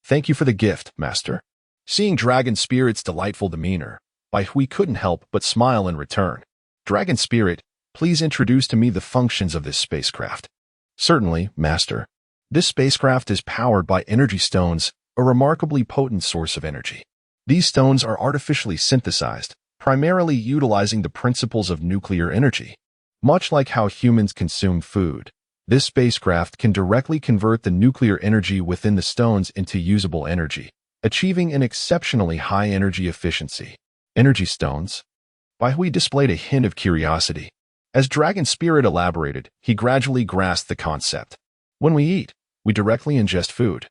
Thank you for the gift, master." Seeing Dragon Spirit's delightful demeanor, Bai Hui couldn't help but smile in return. "Dragon Spirit, please introduce to me the functions of this spacecraft." "Certainly, master. This spacecraft is powered by energy stones, a remarkably potent source of energy. These stones are artificially synthesized, primarily utilizing the principles of nuclear energy. Much like how humans consume food, This spacecraft can directly convert the nuclear energy within the stones into usable energy, achieving an exceptionally high energy efficiency. Energy stones? Manhwa displayed a hint of curiosity. As Dragon Spirit elaborated, he gradually grasped the concept. When we eat, we directly ingest food,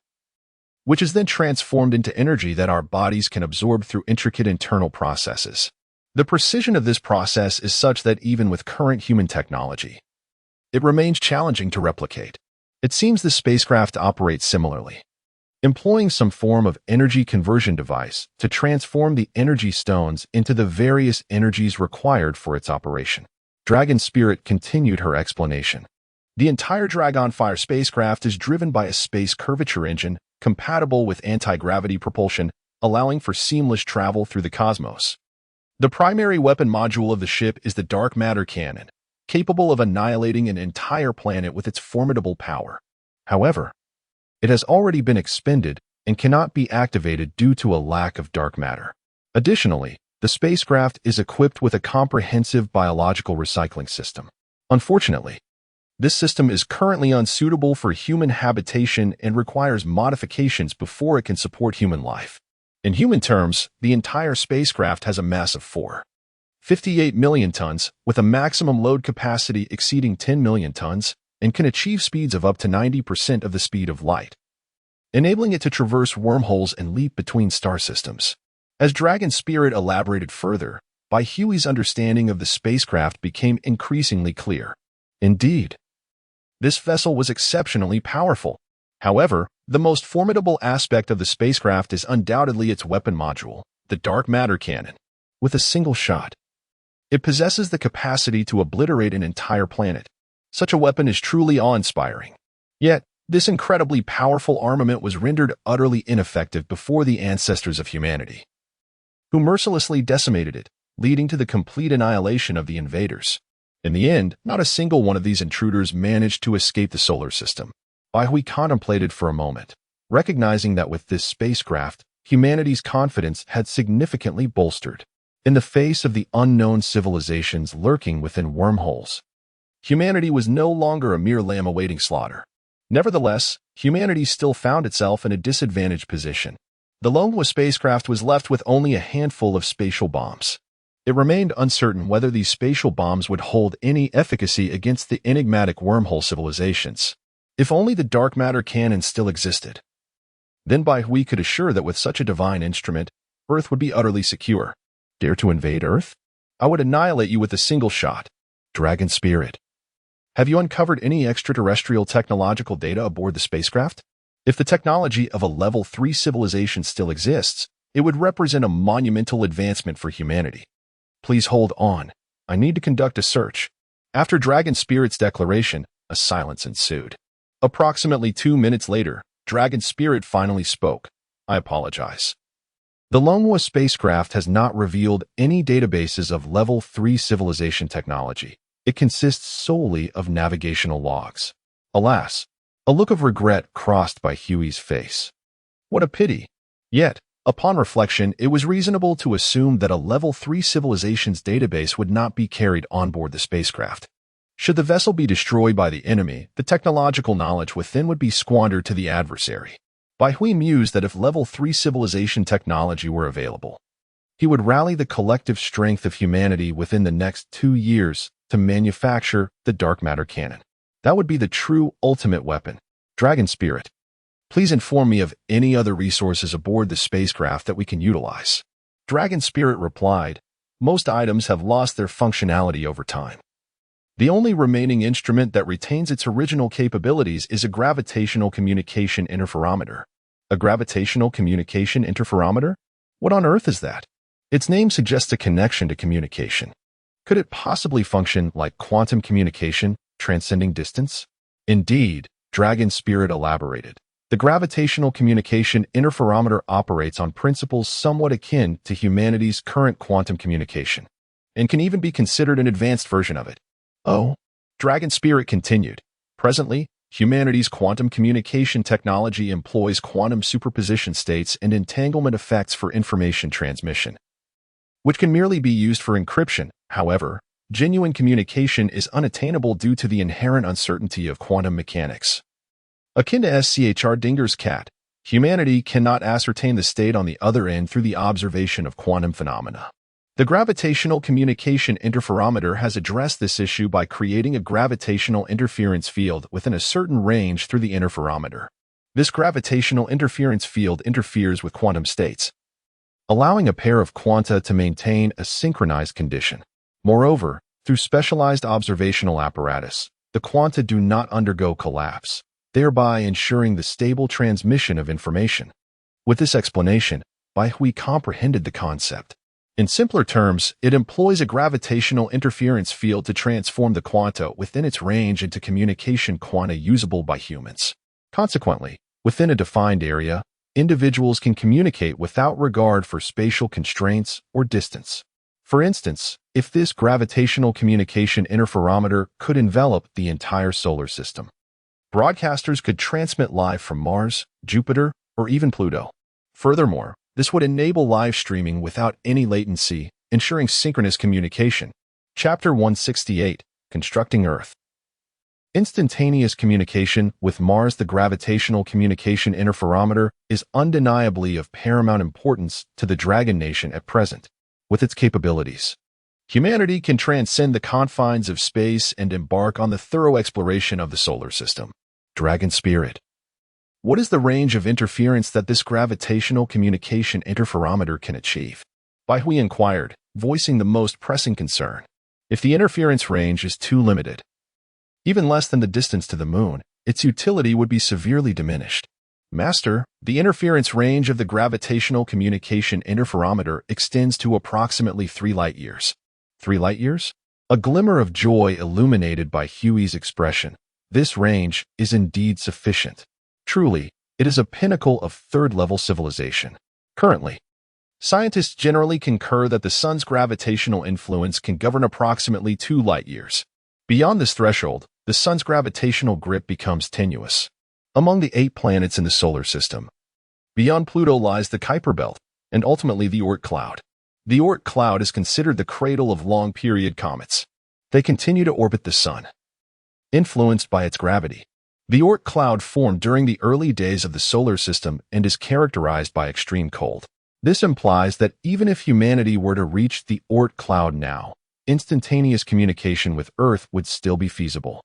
which is then transformed into energy that our bodies can absorb through intricate internal processes. The precision of this process is such that even with current human technology, it remains challenging to replicate. It seems the spacecraft operates similarly, employing some form of energy conversion device to transform the energy stones into the various energies required for its operation. Dragon Spirit continued her explanation. The entire Dragonfire spacecraft is driven by a space curvature engine compatible with anti-gravity propulsion, allowing for seamless travel through the cosmos. The primary weapon module of the ship is the dark matter cannon, capable of annihilating an entire planet with its formidable power. However, it has already been expended and cannot be activated due to a lack of dark matter. Additionally, the spacecraft is equipped with a comprehensive biological recycling system. Unfortunately, this system is currently unsuitable for human habitation and requires modifications before it can support human life. In human terms, the entire spacecraft has a mass of 4.58 million tons, with a maximum load capacity exceeding 10 million tons, and can achieve speeds of up to 90% of the speed of light, enabling it to traverse wormholes and leap between star systems. As Dragon Spirit elaborated further, Huey's understanding of the spacecraft became increasingly clear. Indeed, this vessel was exceptionally powerful. However, the most formidable aspect of the spacecraft is undoubtedly its weapon module, the dark matter cannon. With a single shot, it possesses the capacity to obliterate an entire planet. Such a weapon is truly awe-inspiring. Yet, this incredibly powerful armament was rendered utterly ineffective before the ancestors of humanity, who mercilessly decimated it, leading to the complete annihilation of the invaders. In the end, not a single one of these intruders managed to escape the solar system. Manhwa contemplated for a moment, recognizing that with this spacecraft, humanity's confidence had significantly bolstered. In the face of the unknown civilizations lurking within wormholes, humanity was no longer a mere lamb awaiting slaughter. Nevertheless, humanity still found itself in a disadvantaged position. The Manhwa spacecraft was left with only a handful of spatial bombs. It remained uncertain whether these spatial bombs would hold any efficacy against the enigmatic wormhole civilizations. If only the dark matter cannon still existed, then Manhwa could assure that with such a divine instrument, Earth would be utterly secure. Dare to invade Earth? I would annihilate you with a single shot. Dragon Spirit. Have you uncovered any extraterrestrial technological data aboard the spacecraft? If the technology of a Level 3 civilization still exists, it would represent a monumental advancement for humanity. Please hold on. I need to conduct a search. After Dragon Spirit's declaration, a silence ensued. Approximately 2 minutes later, Dragon Spirit finally spoke. I apologize. The Manhwa spacecraft has not revealed any databases of Level 3 civilization technology. It consists solely of navigational logs. Alas, a look of regret crossed Huey's face. What a pity. Yet, upon reflection, it was reasonable to assume that a Level 3 civilization's database would not be carried on board the spacecraft. Should the vessel be destroyed by the enemy, the technological knowledge within would be squandered to the adversary. Manhwa mused that if Level 3 civilization technology were available, he would rally the collective strength of humanity within the next 2 years to manufacture the dark matter cannon. That would be the true ultimate weapon. Dragon Spirit, please inform me of any other resources aboard the spacecraft that we can utilize. Dragon Spirit replied, most items have lost their functionality over time. The only remaining instrument that retains its original capabilities is a gravitational communication interferometer. A gravitational communication interferometer? What on earth is that? Its name suggests a connection to communication. Could it possibly function like quantum communication, transcending distance? Indeed, Dragon Spirit elaborated. The gravitational communication interferometer operates on principles somewhat akin to humanity's current quantum communication, and can even be considered an advanced version of it. Oh, Dragon Spirit continued. Presently, humanity's quantum communication technology employs quantum superposition states and entanglement effects for information transmission, which can merely be used for encryption. However, genuine communication is unattainable due to the inherent uncertainty of quantum mechanics. Akin to Schrödinger's cat, humanity cannot ascertain the state on the other end through the observation of quantum phenomena. The gravitational communication interferometer has addressed this issue by creating a gravitational interference field within a certain range through the interferometer. This gravitational interference field interferes with quantum states, allowing a pair of quanta to maintain a synchronized condition. Moreover, through specialized observational apparatus, the quanta do not undergo collapse, thereby ensuring the stable transmission of information. With this explanation, Baihui comprehended the concept. In simpler terms, it employs a gravitational interference field to transform the quanta within its range into communication quanta usable by humans. Consequently, within a defined area, individuals can communicate without regard for spatial constraints or distance. For instance, if this gravitational communication interferometer could envelop the entire solar system, broadcasters could transmit live from Mars, Jupiter, or even Pluto. Furthermore, this would enable live streaming without any latency, ensuring synchronous communication. Chapter 168, Constructing Earth. Instantaneous communication with Mars. The gravitational communication interferometer is undeniably of paramount importance to the Dragon Nation at present. With its capabilities, humanity can transcend the confines of space and embark on the thorough exploration of the solar system. Dragon Spirit. What is the range of interference that this gravitational communication interferometer can achieve? Baihui inquired, voicing the most pressing concern. If the interference range is too limited, even less than the distance to the moon, its utility would be severely diminished. Master, the interference range of the gravitational communication interferometer extends to approximately 3 light-years. 3 light-years? A glimmer of joy illuminated by Huey's expression. This range is indeed sufficient. Truly, it is a pinnacle of third-level civilization. Currently, scientists generally concur that the sun's gravitational influence can govern approximately 2 light-years. Beyond this threshold, the sun's gravitational grip becomes tenuous. Among the 8 planets in the solar system, beyond Pluto lies the Kuiper Belt, and ultimately the Oort cloud. The Oort cloud is considered the cradle of long-period comets. They continue to orbit the sun, influenced by its gravity. The Oort cloud formed during the early days of the solar system and is characterized by extreme cold. This implies that even if humanity were to reach the Oort cloud now, instantaneous communication with Earth would still be feasible.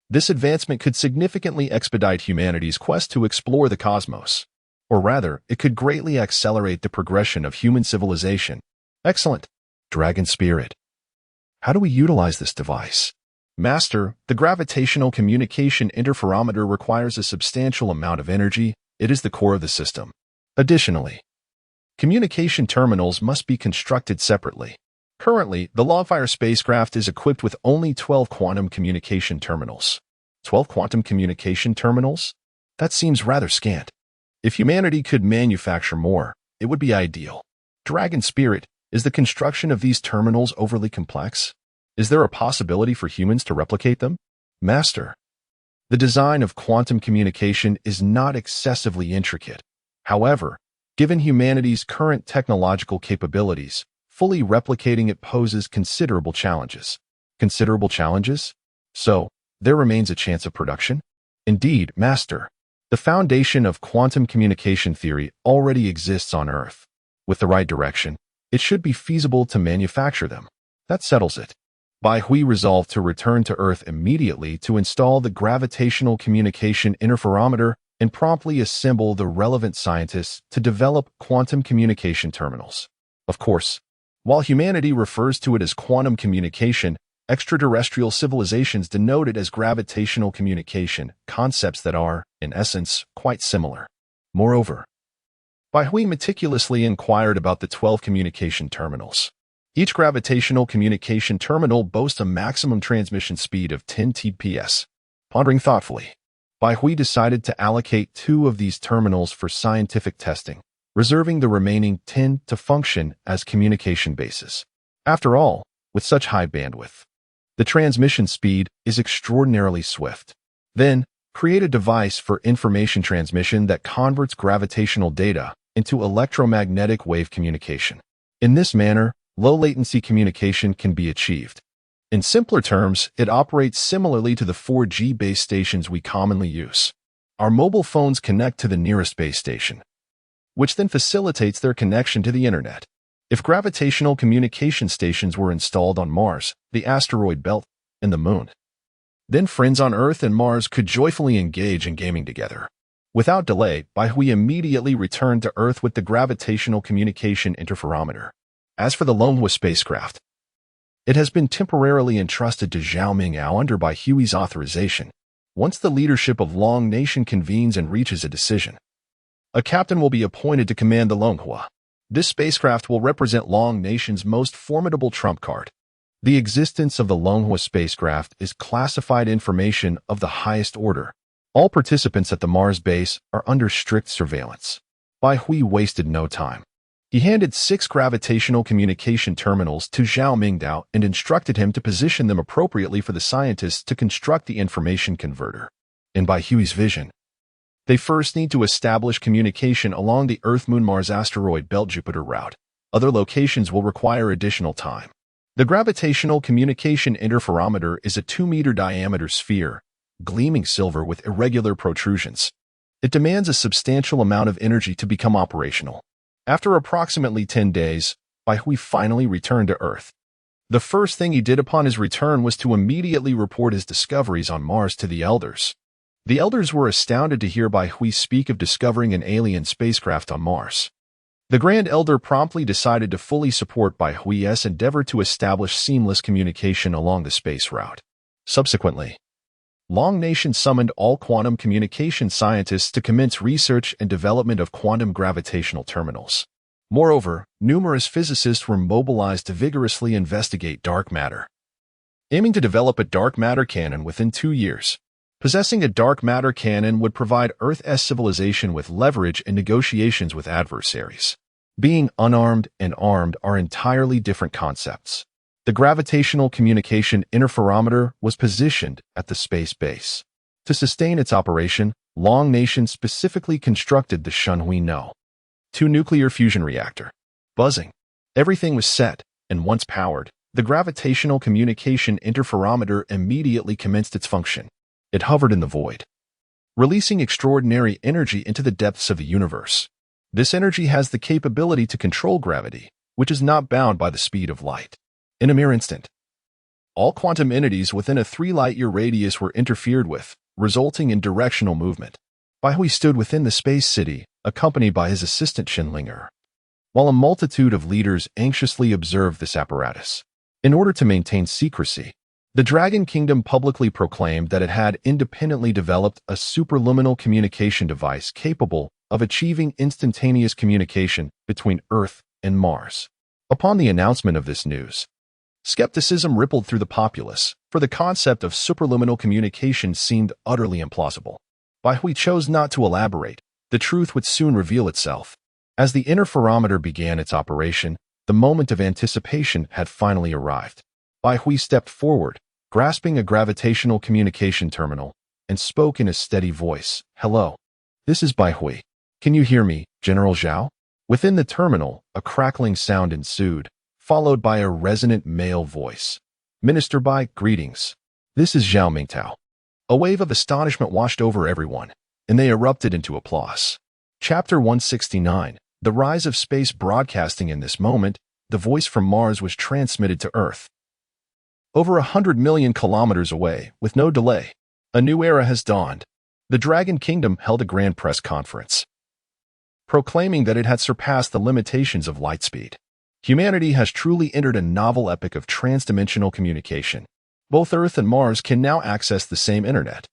This advancement could significantly expedite humanity's quest to explore the cosmos. Or rather, it could greatly accelerate the progression of human civilization. Excellent. Dragon Spirit. How do we utilize this device? Master, the gravitational communication interferometer requires a substantial amount of energy. It is the core of the system. Additionally, communication terminals must be constructed separately. Currently, the Longfire spacecraft is equipped with only 12 quantum communication terminals. 12 quantum communication terminals? That seems rather scant. If humanity could manufacture more, it would be ideal. Dragon Spirit, is the construction of these terminals overly complex? Is there a possibility for humans to replicate them? Master, the design of quantum communication is not excessively intricate. However, given humanity's current technological capabilities, fully replicating it poses considerable challenges. Considerable challenges? So, there remains a chance of production? Indeed, Master. The foundation of quantum communication theory already exists on Earth. With the right direction, it should be feasible to manufacture them. That settles it. Baihui resolved to return to Earth immediately to install the gravitational communication interferometer and promptly assemble the relevant scientists to develop quantum communication terminals. Of course, while humanity refers to it as quantum communication, extraterrestrial civilizations denote it as gravitational communication, concepts that are, in essence, quite similar. Moreover, Baihui meticulously inquired about the 12 communication terminals. Each gravitational communication terminal boasts a maximum transmission speed of 10 Tbps. Pondering thoughtfully, Baihui decided to allocate 2 of these terminals for scientific testing, reserving the remaining 10 to function as communication bases. After all, with such high bandwidth, the transmission speed is extraordinarily swift. Then, create a device for information transmission that converts gravitational data into electromagnetic wave communication. In this manner, low-latency communication can be achieved. In simpler terms, it operates similarly to the 4G base stations we commonly use. Our mobile phones connect to the nearest base station, which then facilitates their connection to the internet. If gravitational communication stations were installed on Mars, the asteroid belt, and the Moon, then friends on Earth and Mars could joyfully engage in gaming together. Without delay, Baihui immediately returned to Earth with the gravitational communication interferometer. As for the manhwa spacecraft, it has been temporarily entrusted to Zhao Mingao under Baihui's authorization. Once the leadership of Long Nation convenes and reaches a decision, a captain will be appointed to command the manhwa. This spacecraft will represent Long Nation's most formidable trump card. The existence of the manhwa spacecraft is classified information of the highest order. All participants at the Mars base are under strict surveillance. Baihui wasted no time. He handed 6 gravitational communication terminals to Zhao Mingdao and instructed him to position them appropriately for the scientists to construct the information converter. In Baihui's vision, they first need to establish communication along the Earth-Moon-Mars asteroid belt-Jupiter route. Other locations will require additional time. The gravitational communication interferometer is a 2-meter diameter sphere, gleaming silver with irregular protrusions. It demands a substantial amount of energy to become operational. After approximately 10 days, Baihui finally returned to Earth. The first thing he did upon his return was to immediately report his discoveries on Mars to the elders. The elders were astounded to hear Baihui speak of discovering an alien spacecraft on Mars. The Grand Elder promptly decided to fully support Baihui's endeavor to establish seamless communication along the space route. Subsequently, Long Nation summoned all quantum communication scientists to commence research and development of quantum gravitational terminals. Moreover, numerous physicists were mobilized to vigorously investigate dark matter, aiming to develop a dark matter cannon within 2 years. Possessing a dark matter cannon would provide Earth's civilization with leverage in negotiations with adversaries. Being unarmed and armed are entirely different concepts. The gravitational communication interferometer was positioned at the space base. To sustain its operation, Long Nation specifically constructed the Shunhui No. 2 nuclear fusion reactor. Buzzing. Everything was set, and once powered, the gravitational communication interferometer immediately commenced its function. It hovered in the void, releasing extraordinary energy into the depths of the universe. This energy has the capability to control gravity, which is not bound by the speed of light. In a mere instant, all quantum entities within a 3 light-year radius were interfered with, resulting in directional movement. Baihui stood within the space city, accompanied by his assistant Shinlinger, while a multitude of leaders anxiously observed this apparatus. In order to maintain secrecy, the Dragon Kingdom publicly proclaimed that it had independently developed a superluminal communication device capable of achieving instantaneous communication between Earth and Mars. Upon the announcement of this news, skepticism rippled through the populace, for the concept of superluminal communication seemed utterly implausible. Baihui chose not to elaborate. The truth would soon reveal itself. As the interferometer began its operation, the moment of anticipation had finally arrived. Baihui stepped forward, grasping a gravitational communication terminal, and spoke in a steady voice. "Hello. This is Baihui. Can you hear me, General Zhao?" Within the terminal, a crackling sound ensued, followed by a resonant male voice. "Minister Bai, greetings. This is Zhao Mingtao." A wave of astonishment washed over everyone, and they erupted into applause. Chapter 169. The Rise of Space Broadcasting. In this moment, the voice from Mars was transmitted to Earth. Over 100 million kilometers away, with no delay, a new era has dawned. The Dragon Kingdom held a grand press conference, proclaiming that it had surpassed the limitations of light speed. Humanity has truly entered a novel epoch of transdimensional communication. Both Earth and Mars can now access the same internet.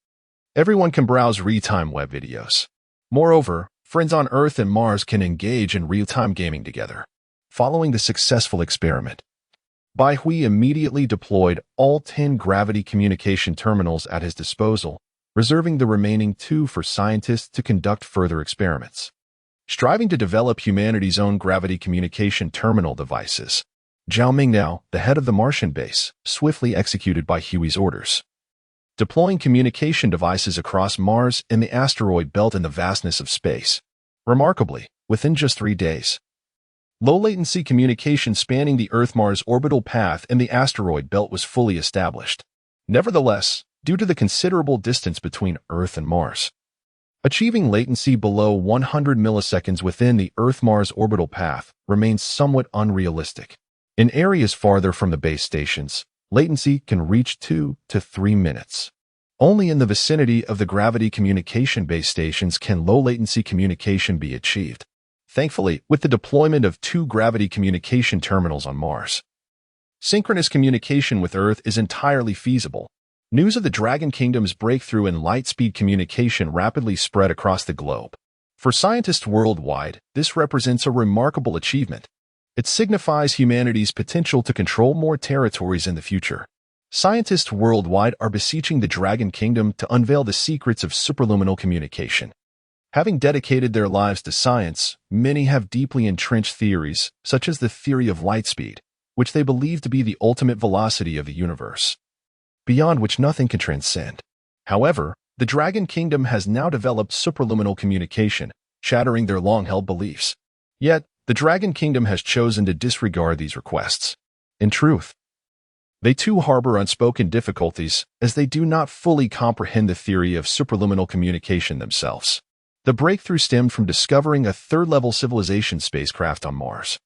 Everyone can browse real-time web videos. Moreover, friends on Earth and Mars can engage in real-time gaming together. Following the successful experiment, Baihui immediately deployed all 10 gravity communication terminals at his disposal, reserving the remaining 2 for scientists to conduct further experiments. Striving to develop humanity's own gravity communication terminal devices, Zhao Mingdao, the head of the Martian base, swiftly executed Baihui's orders, deploying communication devices across Mars and the asteroid belt in the vastness of space. Remarkably, within just 3 days, Low-latency communication spanning the Earth-Mars orbital path and the asteroid belt was fully established. Nevertheless, due to the considerable distance between Earth and Mars, achieving latency below 100 milliseconds within the Earth-Mars orbital path remains somewhat unrealistic. In areas farther from the base stations, latency can reach 2 to 3 minutes. Only in the vicinity of the gravity communication base stations can low-latency communication be achieved. Thankfully, with the deployment of 2 gravity communication terminals on Mars, synchronous communication with Earth is entirely feasible. News of the Dragon Kingdom's breakthrough in light-speed communication rapidly spread across the globe. For scientists worldwide, this represents a remarkable achievement. It signifies humanity's potential to control more territories in the future. Scientists worldwide are beseeching the Dragon Kingdom to unveil the secrets of superluminal communication. Having dedicated their lives to science, many have deeply entrenched theories, such as the theory of light speed, which they believe to be the ultimate velocity of the universe, beyond which nothing can transcend. However, the Dragon Kingdom has now developed superluminal communication, shattering their long-held beliefs. Yet, the Dragon Kingdom has chosen to disregard these requests. In truth, they too harbor unspoken difficulties, as they do not fully comprehend the theory of superluminal communication themselves. The breakthrough stemmed from discovering a third-level civilization spacecraft on Mars,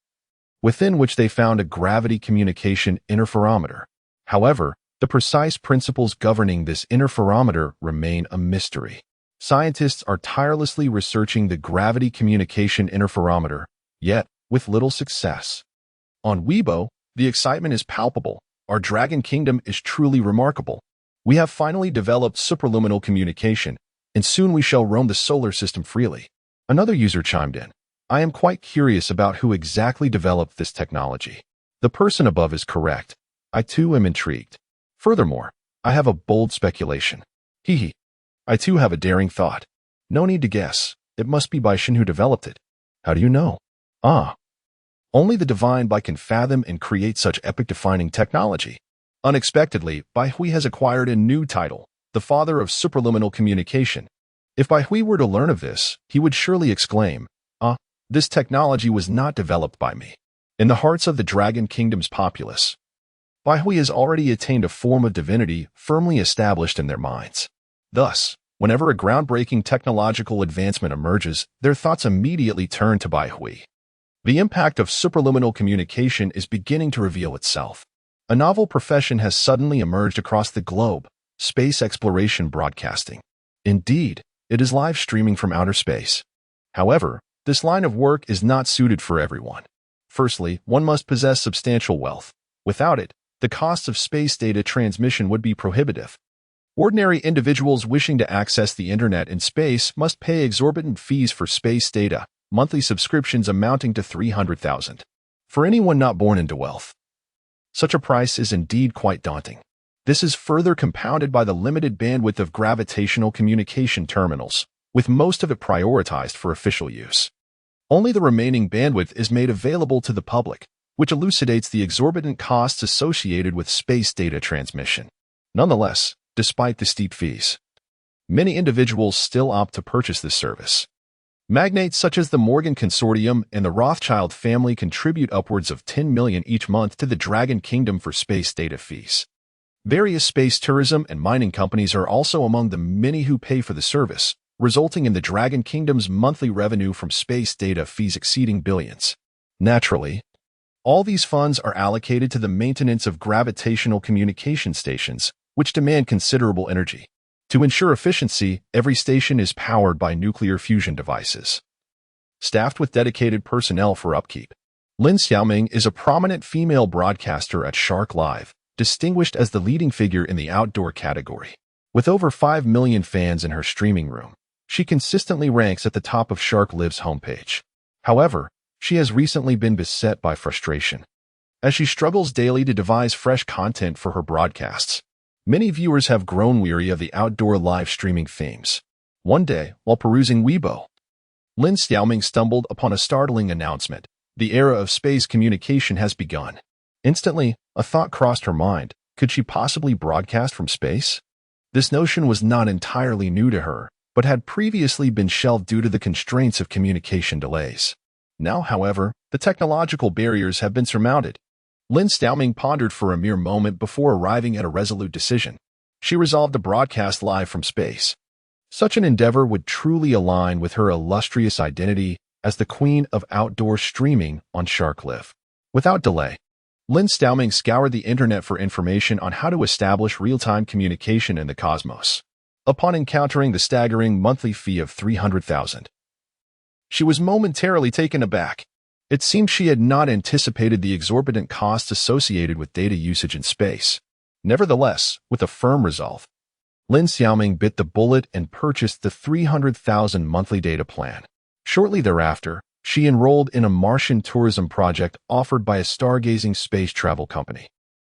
within which they found a gravity communication interferometer. However, the precise principles governing this interferometer remain a mystery. Scientists are tirelessly researching the gravity communication interferometer, yet with little success. On Weibo, the excitement is palpable. Our Dragon Kingdom is truly remarkable. We have finally developed superluminal communication, and soon we shall roam the solar system freely. Another user chimed in. I am quite curious about who exactly developed this technology. The person above is correct. I too am intrigued. Furthermore, I have a bold speculation. Hehe. I too have a daring thought. No need to guess. It must be Baishin who developed it. How do you know? Ah. Only the divine Bai can fathom and create such epic-defining technology. Unexpectedly, Bai Hui has acquired a new title, the father of superluminal communication. If Bai Hui were to learn of this, he would surely exclaim, this technology was not developed by me. In the hearts of the Dragon Kingdom's populace, Bai Hui has already attained a form of divinity firmly established in their minds. Thus, whenever a groundbreaking technological advancement emerges, their thoughts immediately turn to Bai Hui. The impact of superluminal communication is beginning to reveal itself. A novel profession has suddenly emerged across the globe, space exploration broadcasting. Indeed, it is live streaming from outer space. However, this line of work is not suited for everyone. Firstly, one must possess substantial wealth. Without it, the costs of space data transmission would be prohibitive. Ordinary individuals wishing to access the internet in space must pay exorbitant fees for space data, monthly subscriptions amounting to 300,000. For anyone not born into wealth, such a price is indeed quite daunting. This is further compounded by the limited bandwidth of gravitational communication terminals, with most of it prioritized for official use. Only the remaining bandwidth is made available to the public, which elucidates the exorbitant costs associated with space data transmission. Nonetheless, despite the steep fees, many individuals still opt to purchase this service. Magnates such as the Morgan Consortium and the Rothschild family contribute upwards of 10 million each month to the Dragon Kingdom for space data fees. Various space tourism and mining companies are also among the many who pay for the service, resulting in the Dragon Kingdom's monthly revenue from space data fees exceeding billions. Naturally, all these funds are allocated to the maintenance of gravitational communication stations, which demand considerable energy. To ensure efficiency, every station is powered by nuclear fusion devices, staffed with dedicated personnel for upkeep. Lin Xiaoming is a prominent female broadcaster at Shark Live, distinguished as the leading figure in the outdoor category. With over 5 million fans in her streaming room, she consistently ranks at the top of Shark Live's homepage. However, she has recently been beset by frustration, as she struggles daily to devise fresh content for her broadcasts. Many viewers have grown weary of the outdoor live streaming themes. One day, while perusing Weibo, Lin Xiaoming stumbled upon a startling announcement. The era of space communication has begun. Instantly, a thought crossed her mind. Could she possibly broadcast from space? This notion was not entirely new to her, but had previously been shelved due to the constraints of communication delays. Now, however, The technological barriers have been surmounted. Lin Xiaoming pondered for a mere moment before arriving at a resolute decision. She resolved to broadcast live from space. Such an endeavor would truly align with her illustrious identity as the queen of outdoor streaming on Shark Cliff. Without delay, Lin Xiaoming scoured the internet for information on how to establish real-time communication in the cosmos. Upon encountering the staggering monthly fee of 300,000, she was momentarily taken aback. It seemed she had not anticipated the exorbitant costs associated with data usage in space. Nevertheless, with a firm resolve, Lin Xiaoming bit the bullet and purchased the 300,000 monthly data plan. Shortly thereafter, she enrolled in a Martian tourism project offered by a stargazing space travel company.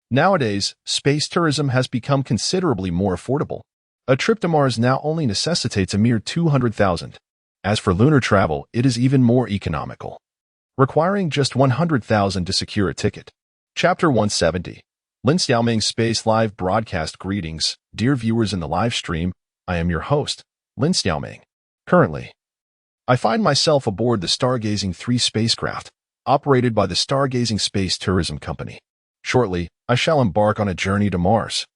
Nowadays, space tourism has become considerably more affordable. A trip to Mars now only necessitates a mere 200,000. As for lunar travel, it is even more economical, requiring just 100,000 to secure a ticket. Chapter 170. Lin Xiaoming Space Live Broadcast. Greetings, dear viewers in the live stream. I am your host, Lin Xiaoming. Currently, I find myself aboard the Stargazing 3 spacecraft, operated by the Stargazing Space Tourism Company. Shortly, I shall embark on a journey to Mars,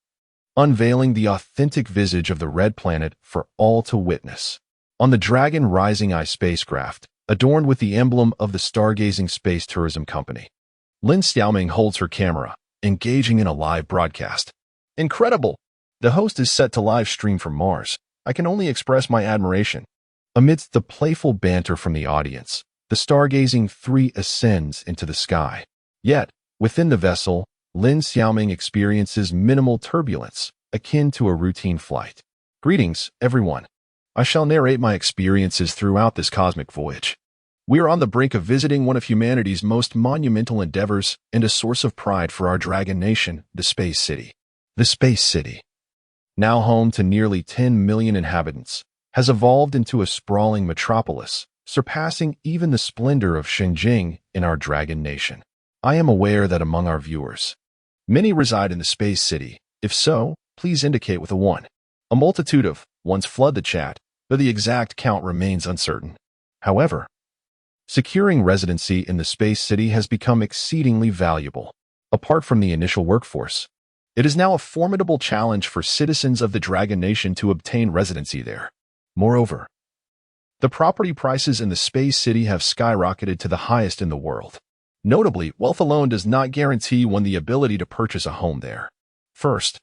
unveiling the authentic visage of the Red Planet for all to witness. On the Dragon Rising Eye spacecraft, adorned with the emblem of the Stargazing Space Tourism Company, Lin Xiaoming holds her camera, engaging in a live broadcast. Incredible! The host is set to live stream from Mars. I can only express my admiration. Amidst the playful banter from the audience, the Stargazing 3 ascends into the sky. Yet, within the vessel, Lin Xiaoming experiences minimal turbulence, akin to a routine flight. Greetings, everyone. I shall narrate my experiences throughout this cosmic voyage. We are on the brink of visiting one of humanity's most monumental endeavors and a source of pride for our dragon nation, the Space City. The Space City, now home to nearly 10 million inhabitants, has evolved into a sprawling metropolis, surpassing even the splendor of Shenzhen in our dragon nation. I am aware that among our viewers, many reside in the Space City. If so, please indicate with a 1. A multitude of ones flood the chat, though the exact count remains uncertain. However, securing residency in the Space City has become exceedingly valuable. Apart from the initial workforce, it is now a formidable challenge for citizens of the Dragon Nation to obtain residency there. Moreover, the property prices in the Space City have skyrocketed to the highest in the world. Notably, wealth alone does not guarantee one the ability to purchase a home there. First,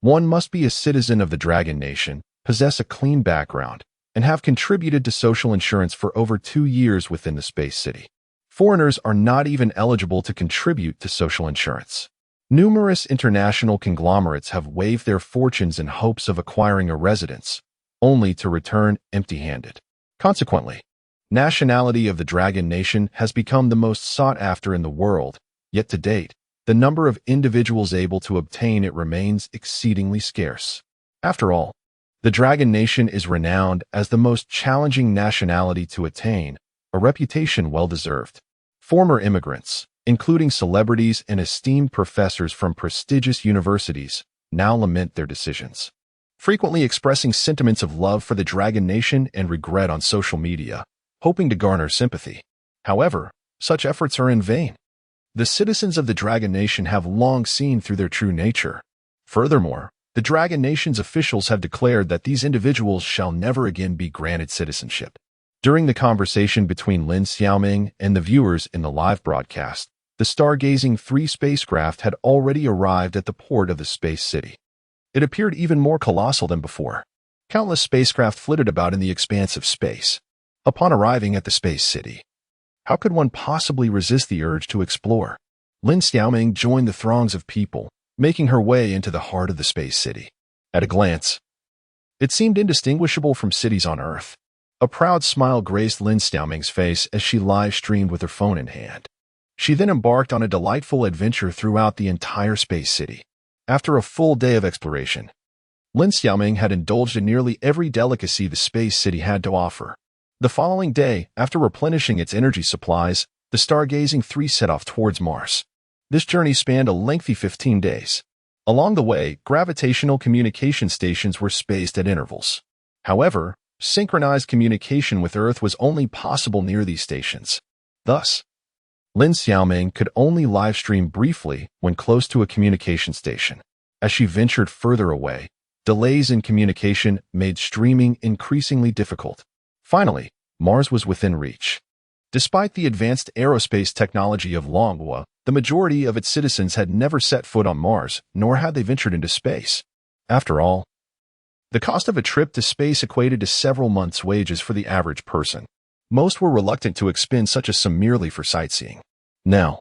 one must be a citizen of the Dragon Nation, possess a clean background, and have contributed to social insurance for over 2 years within the Space City. Foreigners are not even eligible to contribute to social insurance. Numerous international conglomerates have waived their fortunes in hopes of acquiring a residence, only to return empty-handed. Consequently, nationality of the Dragon Nation has become the most sought after in the world, yet to date, the number of individuals able to obtain it remains exceedingly scarce. After all, the Dragon Nation is renowned as the most challenging nationality to attain, a reputation well-deserved. Former immigrants, including celebrities and esteemed professors from prestigious universities, now lament their decisions, frequently expressing sentiments of love for the Dragon Nation and regret on social media, hoping to garner sympathy. However, such efforts are in vain. The citizens of the Dragon Nation have long seen through their true nature. Furthermore, the Dragon Nation's officials have declared that these individuals shall never again be granted citizenship. During the conversation between Lin Xiaoming and the viewers in the live broadcast, the Stargazing 3 spacecraft had already arrived at the port of the Space City. It appeared even more colossal than before. Countless spacecraft flitted about in the expanse of space. Upon arriving at the Space City, how could one possibly resist the urge to explore? Lin Xiaoming joined the throngs of people, making her way into the heart of the Space City. At a glance, it seemed indistinguishable from cities on Earth. A proud smile graced Lin Xiaoming's face as she live-streamed with her phone in hand. She then embarked on a delightful adventure throughout the entire Space City. After a full day of exploration, Lin Xiaoming had indulged in nearly every delicacy the Space City had to offer. The following day, after replenishing its energy supplies, the Stargazing 3 set off towards Mars. This journey spanned a lengthy 15 days. Along the way, gravitational communication stations were spaced at intervals. However, synchronized communication with Earth was only possible near these stations. Thus, Lin Xiaoming could only livestream briefly when close to a communication station. As she ventured further away, delays in communication made streaming increasingly difficult. Finally, Mars was within reach. Despite the advanced aerospace technology of manhwa, the majority of its citizens had never set foot on Mars, nor had they ventured into space. After all, the cost of a trip to space equated to several months' wages for the average person. Most were reluctant to expend such a sum merely for sightseeing. Now,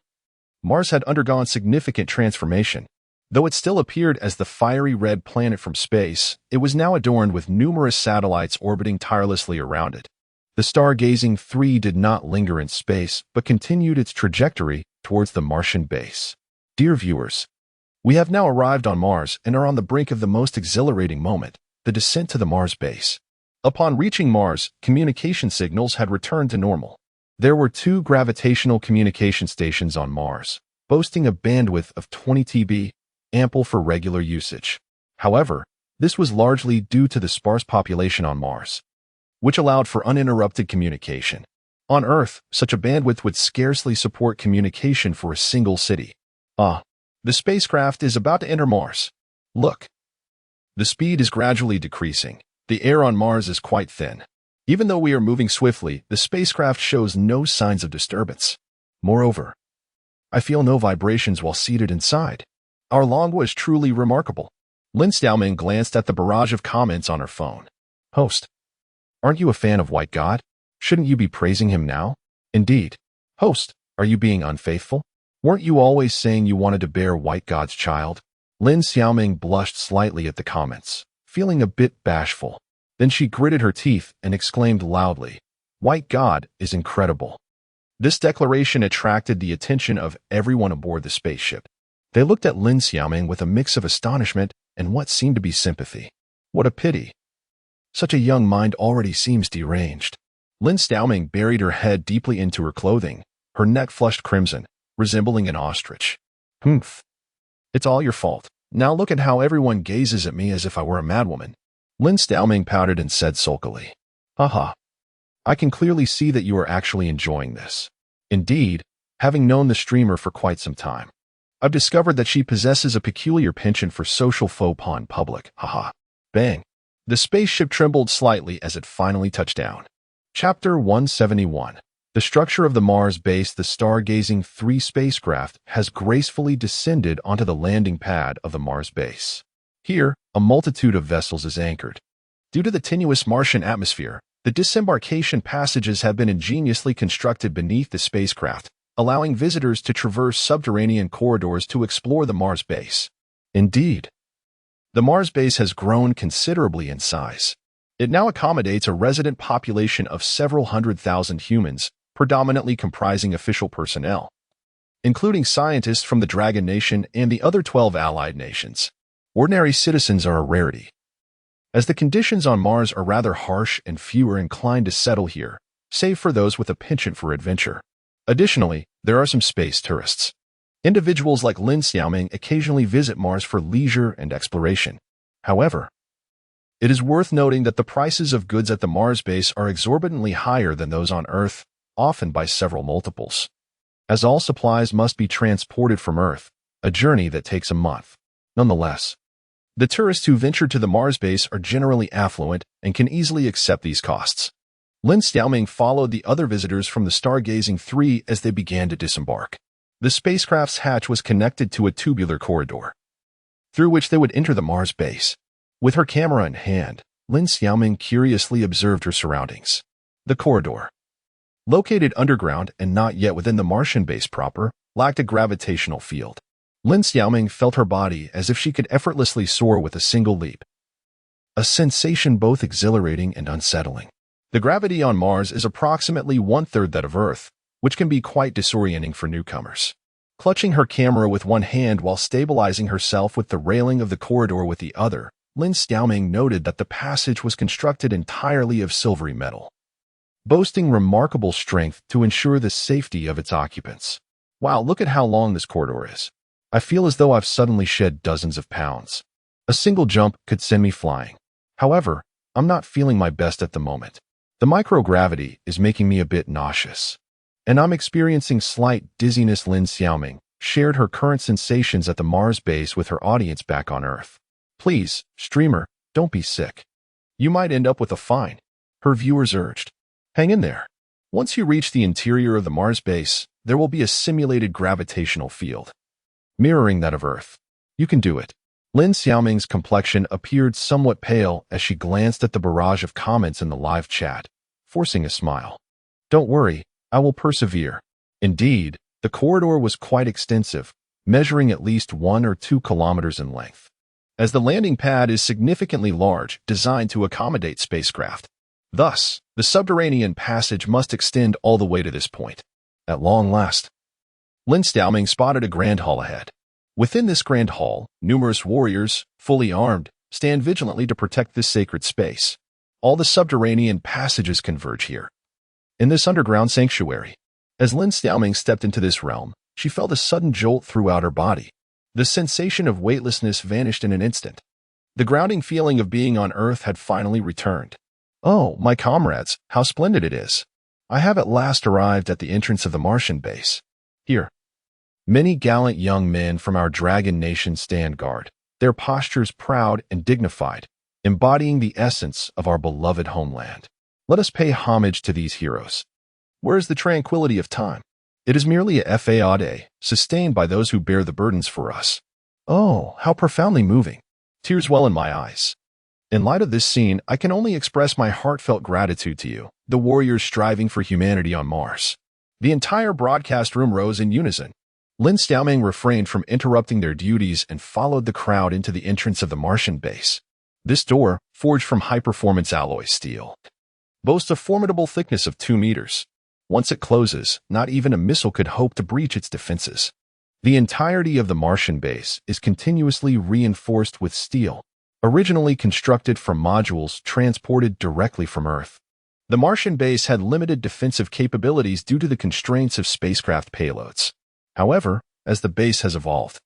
Mars had undergone significant transformation. Though it still appeared as the fiery red planet from space, it was now adorned with numerous satellites orbiting tirelessly around it. The Stargazing 3 did not linger in space, but continued its trajectory towards the Martian base. Dear viewers, we have now arrived on Mars and are on the brink of the most exhilarating moment, the descent to the Mars base. Upon reaching Mars, communication signals had returned to normal. There were 2 gravitational communication stations on Mars, boasting a bandwidth of 20 TB, ample for regular usage. However, this was largely due to the sparse population on Mars, which allowed for uninterrupted communication. On Earth, such a bandwidth would scarcely support communication for a single city. The spacecraft is about to enter Mars. Look. The speed is gradually decreasing. The air on Mars is quite thin. Even though we are moving swiftly, the spacecraft shows no signs of disturbance. Moreover, I feel no vibrations while seated inside. Our manhwa is truly remarkable. Lin Xiaoming glanced at the barrage of comments on her phone. Host, aren't you a fan of White God? Shouldn't you be praising him now? Indeed. Host, are you being unfaithful? Weren't you always saying you wanted to bear White God's child? Lin Xiaoming blushed slightly at the comments, feeling a bit bashful. Then she gritted her teeth and exclaimed loudly, White God is incredible. This declaration attracted the attention of everyone aboard the spaceship. They looked at Lin Xiaoming with a mix of astonishment and what seemed to be sympathy. What a pity. Such a young mind already seems deranged. Lin Xiaoming buried her head deeply into her clothing, her neck flushed crimson, resembling an ostrich. Humph. It's all your fault. Now look at how everyone gazes at me as if I were a madwoman. Lin Xiaoming pouted and said sulkily, Haha. I can clearly see that you are actually enjoying this. Indeed, having known the streamer for quite some time, I've discovered that she possesses a peculiar penchant for social faux pas in public. Haha. Bang. The spaceship trembled slightly as it finally touched down. Chapter 171. The structure of the Mars base, the Stargazing 3 spacecraft has gracefully descended onto the landing pad of the Mars base. Here, a multitude of vessels is anchored. Due to the tenuous Martian atmosphere, the disembarkation passages have been ingeniously constructed beneath the spacecraft, allowing visitors to traverse subterranean corridors to explore the Mars base. Indeed, the Mars base has grown considerably in size. It now accommodates a resident population of several 100,000 humans, predominantly comprising official personnel, including scientists from the Dragon Nation and the other 12 allied nations. Ordinary citizens are a rarity, as the conditions on Mars are rather harsh and few are inclined to settle here, save for those with a penchant for adventure. Additionally, there are some space tourists. Individuals like Lin Xiaoming occasionally visit Mars for leisure and exploration. However, it is worth noting that the prices of goods at the Mars base are exorbitantly higher than those on Earth, often by several multiples. As all supplies must be transported from Earth, a journey that takes a month. Nonetheless, the tourists who venture to the Mars base are generally affluent and can easily accept these costs. Lin Xiaoming followed the other visitors from the Stargazing 3 as they began to disembark. The spacecraft's hatch was connected to a tubular corridor, through which they would enter the Mars base. With her camera in hand, Lin Xiaoming curiously observed her surroundings. The corridor, located underground and not yet within the Martian base proper, lacked a gravitational field. Lin Xiaoming felt her body as if she could effortlessly soar with a single leap, a sensation both exhilarating and unsettling. The gravity on Mars is approximately one-third that of Earth, which can be quite disorienting for newcomers. Clutching her camera with one hand while stabilizing herself with the railing of the corridor with the other, Lin Xiaoming noted that the passage was constructed entirely of silvery metal, boasting remarkable strength to ensure the safety of its occupants. Wow, look at how long this corridor is. I feel as though I've suddenly shed dozens of pounds. A single jump could send me flying. However, I'm not feeling my best at the moment. The microgravity is making me a bit nauseous. and I'm experiencing slight dizziness. Lin Xiaoming shared her current sensations at the Mars base with her audience back on Earth. Please, streamer, don't be sick. You might end up with a fine, her viewers urged. Hang in there. Once you reach the interior of the Mars base, there will be a simulated gravitational field, mirroring that of Earth. You can do it. Lin Xiaoming's complexion appeared somewhat pale as she glanced at the barrage of comments in the live chat, forcing a smile. Don't worry, I will persevere. Indeed, the corridor was quite extensive, measuring at least 1 or 2 kilometers in length. As the landing pad is significantly large, designed to accommodate spacecraft. Thus, the subterranean passage must extend all the way to this point. At long last, Lin Xiaoming spotted a grand hall ahead. Within this grand hall, numerous warriors, fully armed, stand vigilantly to protect this sacred space. All the subterranean passages converge here, in this underground sanctuary. As Lin Xiaoming stepped into this realm, she felt a sudden jolt throughout her body. The sensation of weightlessness vanished in an instant. The grounding feeling of being on Earth had finally returned. Oh, my comrades, how splendid it is. I have at last arrived at the entrance of the Martian base. Here, many gallant young men from our Dragon Nation stand guard, their postures proud and dignified, embodying the essence of our beloved homeland. Let us pay homage to these heroes. Where is the tranquility of time? It is merely a fade, sustained by those who bear the burdens for us. Oh, how profoundly moving. Tears well in my eyes. In light of this scene, I can only express my heartfelt gratitude to you, the warriors striving for humanity on Mars. The entire broadcast room rose in unison. Lin Xiaoming refrained from interrupting their duties and followed the crowd into the entrance of the Martian base. This door, forged from high-performance alloy steel, boasts a formidable thickness of 2 meters. Once it closes, not even a missile could hope to breach its defenses. The entirety of the Martian base is continuously reinforced with steel, originally constructed from modules transported directly from Earth. The Martian base had limited defensive capabilities due to the constraints of spacecraft payloads. However, as the base has evolved,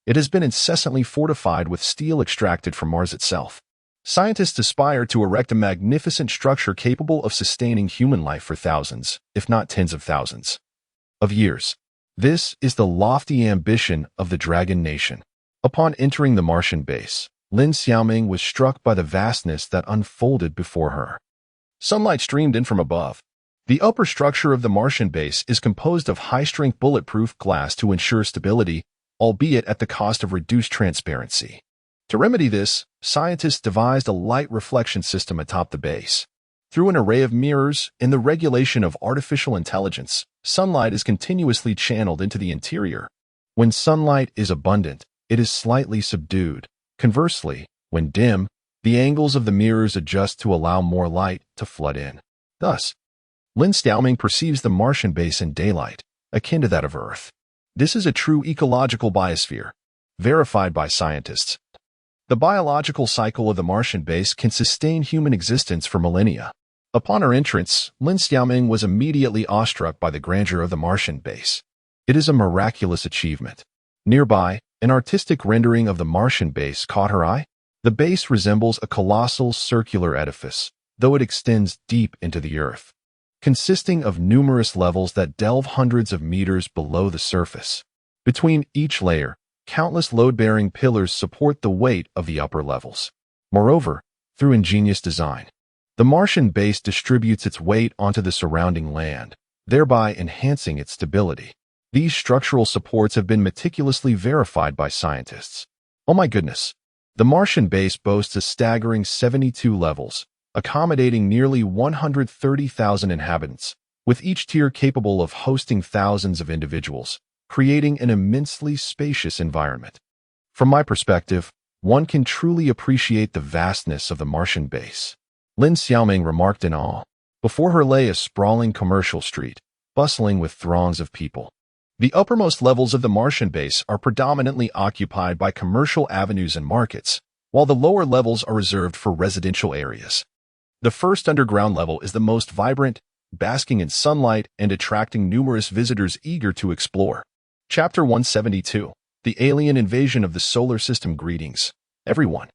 it has been incessantly fortified with steel extracted from Mars itself. Scientists aspire to erect a magnificent structure capable of sustaining human life for thousands, if not tens of thousands, of years. This is the lofty ambition of the Dragon Nation. Upon entering the Martian base, Lin Xiaoming was struck by the vastness that unfolded before her. Sunlight streamed in from above. The upper structure of the Martian base is composed of high-strength bulletproof glass to ensure stability, albeit at the cost of reduced transparency. To remedy this, scientists devised a light reflection system atop the base. Through an array of mirrors and the regulation of artificial intelligence, sunlight is continuously channeled into the interior. When sunlight is abundant, it is slightly subdued. Conversely, when dim, the angles of the mirrors adjust to allow more light to flood in. Thus, Lin Xiaoming perceives the Martian base in daylight, akin to that of Earth. This is a true ecological biosphere, verified by scientists. The biological cycle of the Martian base can sustain human existence for millennia. Upon her entrance, Lin Xiaoming was immediately awestruck by the grandeur of the Martian base. It is a miraculous achievement. Nearby, an artistic rendering of the Martian base caught her eye. The base resembles a colossal circular edifice, though it extends deep into the Earth, consisting of numerous levels that delve hundreds of meters below the surface. Between each layer, countless load-bearing pillars support the weight of the upper levels. Moreover, through ingenious design, the Martian base distributes its weight onto the surrounding land, thereby enhancing its stability. These structural supports have been meticulously verified by scientists. Oh my goodness! The Martian base boasts a staggering 72 levels, accommodating nearly 130,000 inhabitants, with each tier capable of hosting thousands of individuals, creating an immensely spacious environment. From my perspective, one can truly appreciate the vastness of the Martian base. Lin Xiaoming remarked in awe. Before her lay a sprawling commercial street, bustling with throngs of people. The uppermost levels of the Martian base are predominantly occupied by commercial avenues and markets, while the lower levels are reserved for residential areas. The first underground level is the most vibrant, basking in sunlight and attracting numerous visitors eager to explore. Chapter 172. The Alien Invasion of the Solar System. Greetings, everyone.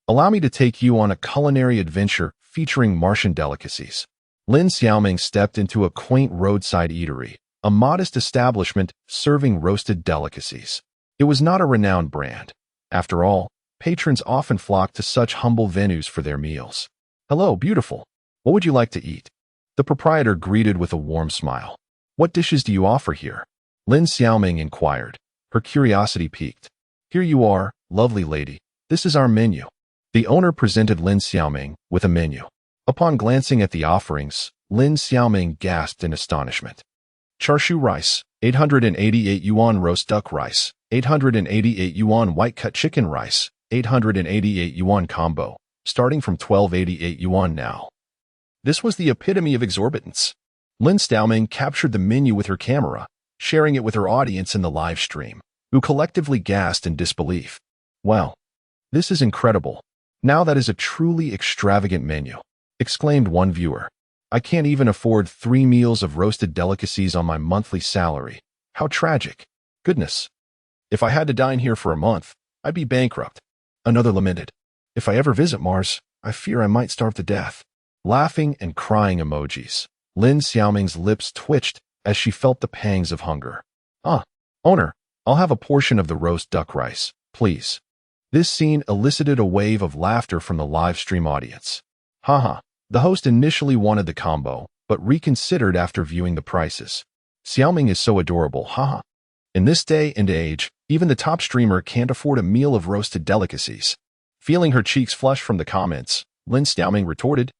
Allow me to take you on a culinary adventure featuring Martian delicacies. Lin Xiaoming stepped into a quaint roadside eatery, a modest establishment serving roasted delicacies. It was not a renowned brand. After all, patrons often flock to such humble venues for their meals. "Hello, beautiful. What would you like to eat?" The proprietor greeted with a warm smile. "What dishes do you offer here?" Lin Xiaoming inquired, her curiosity piqued. "Here you are, lovely lady. This is our menu." The owner presented Lin Xiaoming with a menu. Upon glancing at the offerings, Lin Xiaoming gasped in astonishment. Char siu rice, 888 yuan roast duck rice, 888 yuan white-cut chicken rice, 888 yuan combo, starting from 1288 yuan now. This was the epitome of exorbitance. Lin Xiaoming captured the menu with her camera, sharing it with her audience in the live stream, who collectively gasped in disbelief. "Wow, this is incredible. Now that is a truly extravagant menu," exclaimed one viewer. "I can't even afford 3 meals of roasted delicacies on my monthly salary. How tragic. Goodness. If I had to dine here for a month, I'd be bankrupt." Another lamented. "If I ever visit Mars, I fear I might starve to death." Laughing and crying emojis. Lin Xiaoming's lips twitched as she felt the pangs of hunger. Owner, I'll have a portion of the roast duck rice, please." This scene elicited a wave of laughter from the live stream audience. Haha. The host initially wanted the combo, but reconsidered after viewing the prices. "Xiaoming is so adorable, haha. In this day and age, even the top streamer can't afford a meal of roasted delicacies." Feeling her cheeks flush from the comments, Lin Xiaoming retorted,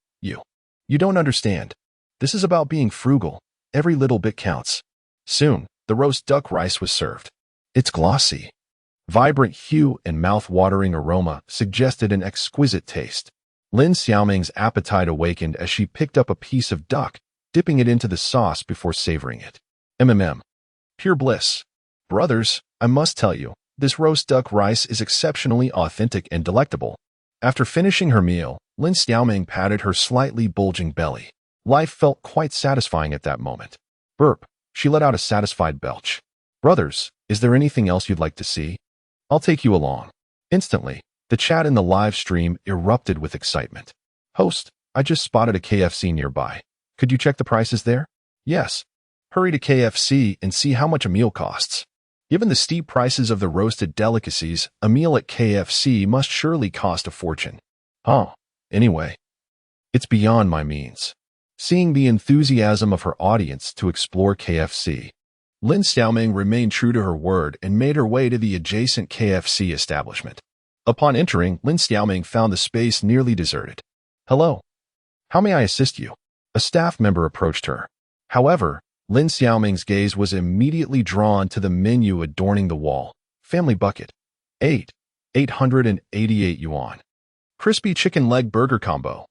You don't understand. This is about being frugal. Every little bit counts." Soon, the roast duck rice was served. Its glossy, vibrant hue and mouth-watering aroma suggested an exquisite taste. Lin Xiaoming's appetite awakened as she picked up a piece of duck, dipping it into the sauce before savoring it. Pure bliss. Brothers, I must tell you, this roast duck rice is exceptionally authentic and delectable. After finishing her meal, Lin Xiaoming patted her slightly bulging belly. Life felt quite satisfying at that moment. Burp. She let out a satisfied belch. "Brothers, is there anything else you'd like to see? I'll take you along." Instantly, the chat in the live stream erupted with excitement. "Host, I just spotted a KFC nearby. Could you check the prices there?" "Yes." Hurry to KFC and see how much a meal costs. Given the steep prices of the roasted delicacies, a meal at KFC must surely cost a fortune. Anyway, it's beyond my means. Seeing the enthusiasm of her audience to explore KFC, Lin Xiaoming remained true to her word and made her way to the adjacent KFC establishment. Upon entering, Lin Xiaoming found the space nearly deserted. "Hello. How may I assist you?" A staff member approached her. However, Lin Xiaoming's gaze was immediately drawn to the menu adorning the wall. Family bucket. 888 yuan. Crispy chicken leg burger combo.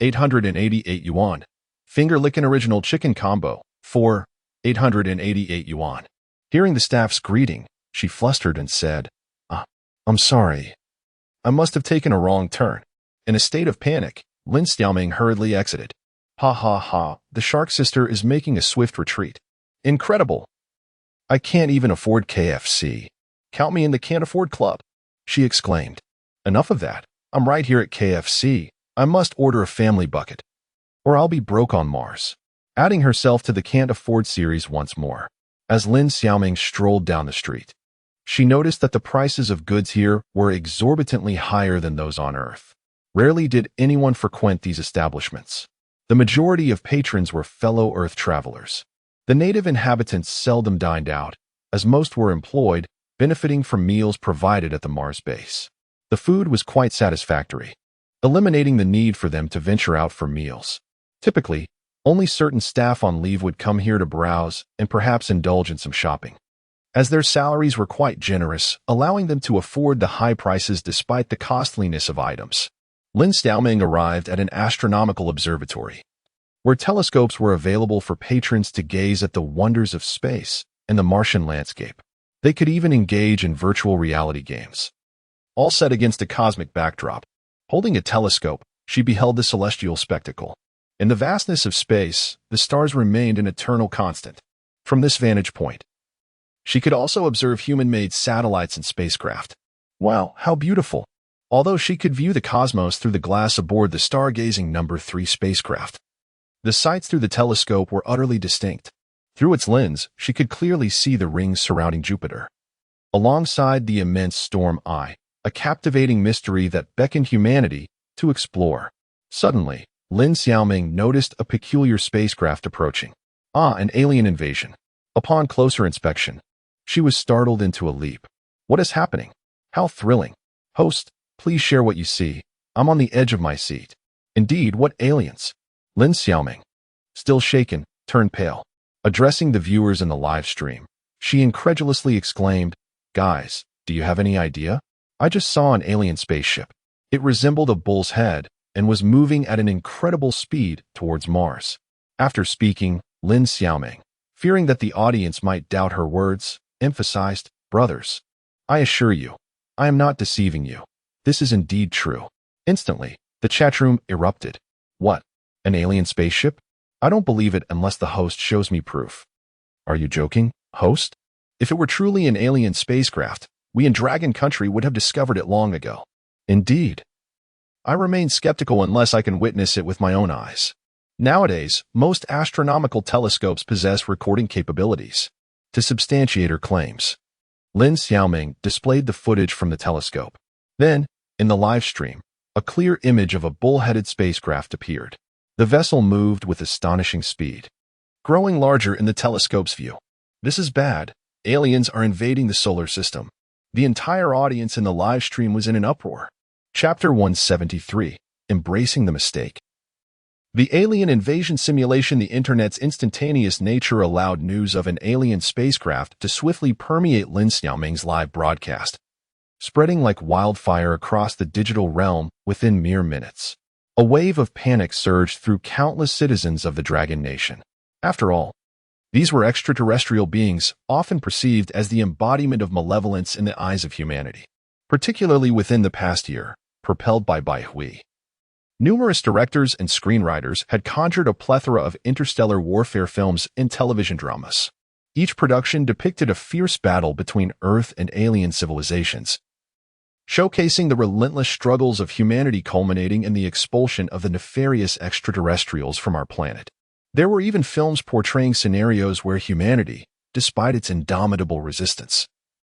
888 yuan. Finger lickin' original chicken combo. 888 yuan. Hearing the staff's greeting, she flustered and said, I'm sorry. I must have taken a wrong turn." In a state of panic, Lin Xiaoming hurriedly exited. Ha, the shark sister is making a swift retreat. Incredible. "I can't even afford KFC. Count me in the can't afford club," she exclaimed. "Enough of that. I'm right here at KFC. I must order a family bucket, or I'll be broke on Mars." Adding herself to the can't afford series once more. As Lin Xiaoming strolled down the street, she noticed that the prices of goods here were exorbitantly higher than those on Earth. Rarely did anyone frequent these establishments. The majority of patrons were fellow Earth travelers. The native inhabitants seldom dined out, as most were employed, benefiting from meals provided at the Mars base. The food was quite satisfactory, eliminating the need for them to venture out for meals. Typically, only certain staff on leave would come here to browse and perhaps indulge in some shopping, as their salaries were quite generous, allowing them to afford the high prices despite the costliness of items. Lin Xiaoming arrived at an astronomical observatory, where telescopes were available for patrons to gaze at the wonders of space and the Martian landscape. They could even engage in virtual reality games, all set against a cosmic backdrop. Holding a telescope, she beheld the celestial spectacle. In the vastness of space, the stars remained an eternal constant. From this vantage point, she could also observe human-made satellites and spacecraft. Wow, how beautiful! Although she could view the cosmos through the glass aboard the stargazing No. 3 spacecraft. The sights through the telescope were utterly distinct. Through its lens, she could clearly see the rings surrounding Jupiter. Alongside the immense storm eye, a captivating mystery that beckoned humanity to explore. Suddenly, Lin Xiaoming noticed a peculiar spacecraft approaching. An alien invasion. Upon closer inspection, she was startled into a leap. What is happening? How thrilling. Host, please share what you see. I'm on the edge of my seat. Indeed, what aliens? Lin Xiaoming, still shaken, turned pale. Addressing the viewers in the live stream, she incredulously exclaimed, "Guys, do you have any idea? I just saw an alien spaceship. It resembled a bull's head and was moving at an incredible speed towards Mars." After speaking, Lin Xiaoming, fearing that the audience might doubt her words, emphasized, "Brothers, I assure you, I am not deceiving you. This is indeed true." Instantly, the chat room erupted. What? An alien spaceship? I don't believe it unless the host shows me proof. Are you joking, host? If it were truly an alien spacecraft, we in Dragon Country would have discovered it long ago. Indeed. I remain skeptical unless I can witness it with my own eyes. Nowadays, most astronomical telescopes possess recording capabilities. To substantiate her claims, Lin Xiaoming displayed the footage from the telescope. Then, in the live stream, a clear image of a bull-headed spacecraft appeared. The vessel moved with astonishing speed, growing larger in the telescope's view. This is bad. Aliens are invading the solar system. The entire audience in the live stream was in an uproar. Chapter 173, Embracing the Mistake. The alien invasion simulation. The internet's instantaneous nature allowed news of an alien spacecraft to swiftly permeate Lin Xiaoming's live broadcast, spreading like wildfire across the digital realm within mere minutes. A wave of panic surged through countless citizens of the Dragon Nation. After all, these were extraterrestrial beings, often perceived as the embodiment of malevolence in the eyes of humanity, particularly within the past year, propelled by Bai Hui. Numerous directors and screenwriters had conjured a plethora of interstellar warfare films and television dramas. Each production depicted a fierce battle between Earth and alien civilizations, showcasing the relentless struggles of humanity culminating in the expulsion of the nefarious extraterrestrials from our planet. There were even films portraying scenarios where humanity, despite its indomitable resistance,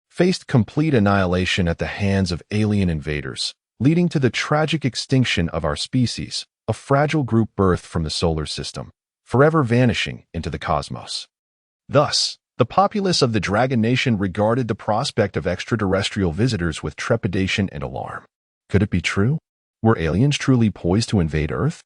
faced complete annihilation at the hands of alien invaders, leading to the tragic extinction of our species, a fragile group birthed from the solar system, forever vanishing into the cosmos. Thus, the populace of the Dragon Nation regarded the prospect of extraterrestrial visitors with trepidation and alarm. Could it be true? Were aliens truly poised to invade Earth?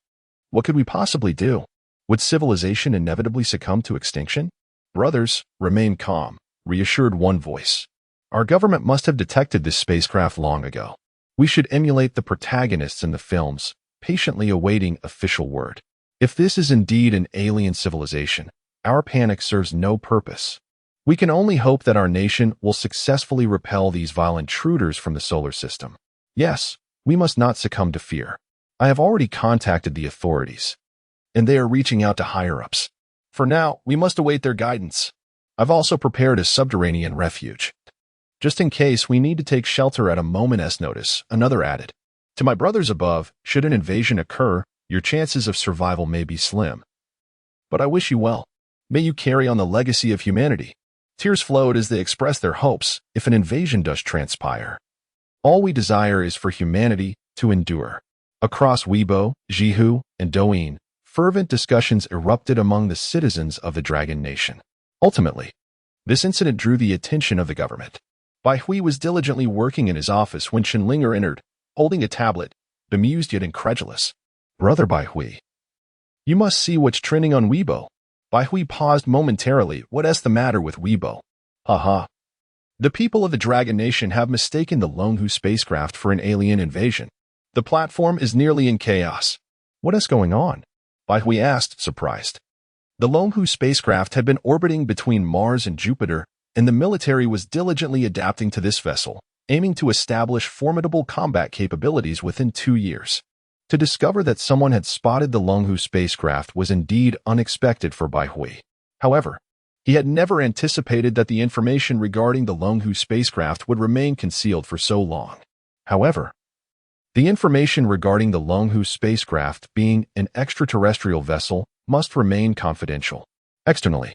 What could we possibly do? Would civilization inevitably succumb to extinction? Brothers, remain calm, reassured one voice. Our government must have detected this spacecraft long ago. We should emulate the protagonists in the films, patiently awaiting official word. If this is indeed an alien civilization, our panic serves no purpose. We can only hope that our nation will successfully repel these vile intruders from the solar system. Yes, we must not succumb to fear. I have already contacted the authorities, and they are reaching out to higher-ups. For now, we must await their guidance. I've also prepared a subterranean refuge, just in case we need to take shelter at a moment's notice, another added. To my brothers above, should an invasion occur, your chances of survival may be slim. But I wish you well. May you carry on the legacy of humanity. Tears flowed as they expressed their hopes if an invasion does transpire. All we desire is for humanity to endure. Across Weibo, Zhihu, and Douyin, fervent discussions erupted among the citizens of the Dragon Nation. Ultimately, this incident drew the attention of the government. Bai Hui was diligently working in his office when Shenlinger entered, holding a tablet, bemused yet incredulous. Brother Bai Hui, you must see what's trending on Weibo. Bai Hui paused momentarily. What's the matter with Weibo? Haha. The people of the Dragon Nation have mistaken the Longhu spacecraft for an alien invasion. The platform is nearly in chaos. What is going on? Bai Hui asked, surprised. The Longhu spacecraft had been orbiting between Mars and Jupiter, and the military was diligently adapting to this vessel, aiming to establish formidable combat capabilities within 2 years. To discover that someone had spotted the Longhu spacecraft was indeed unexpected for Bai Hui. However, he had never anticipated that the information regarding the Longhu spacecraft would remain concealed for so long. However, the information regarding the Longhu spacecraft being an extraterrestrial vessel must remain confidential. Externally,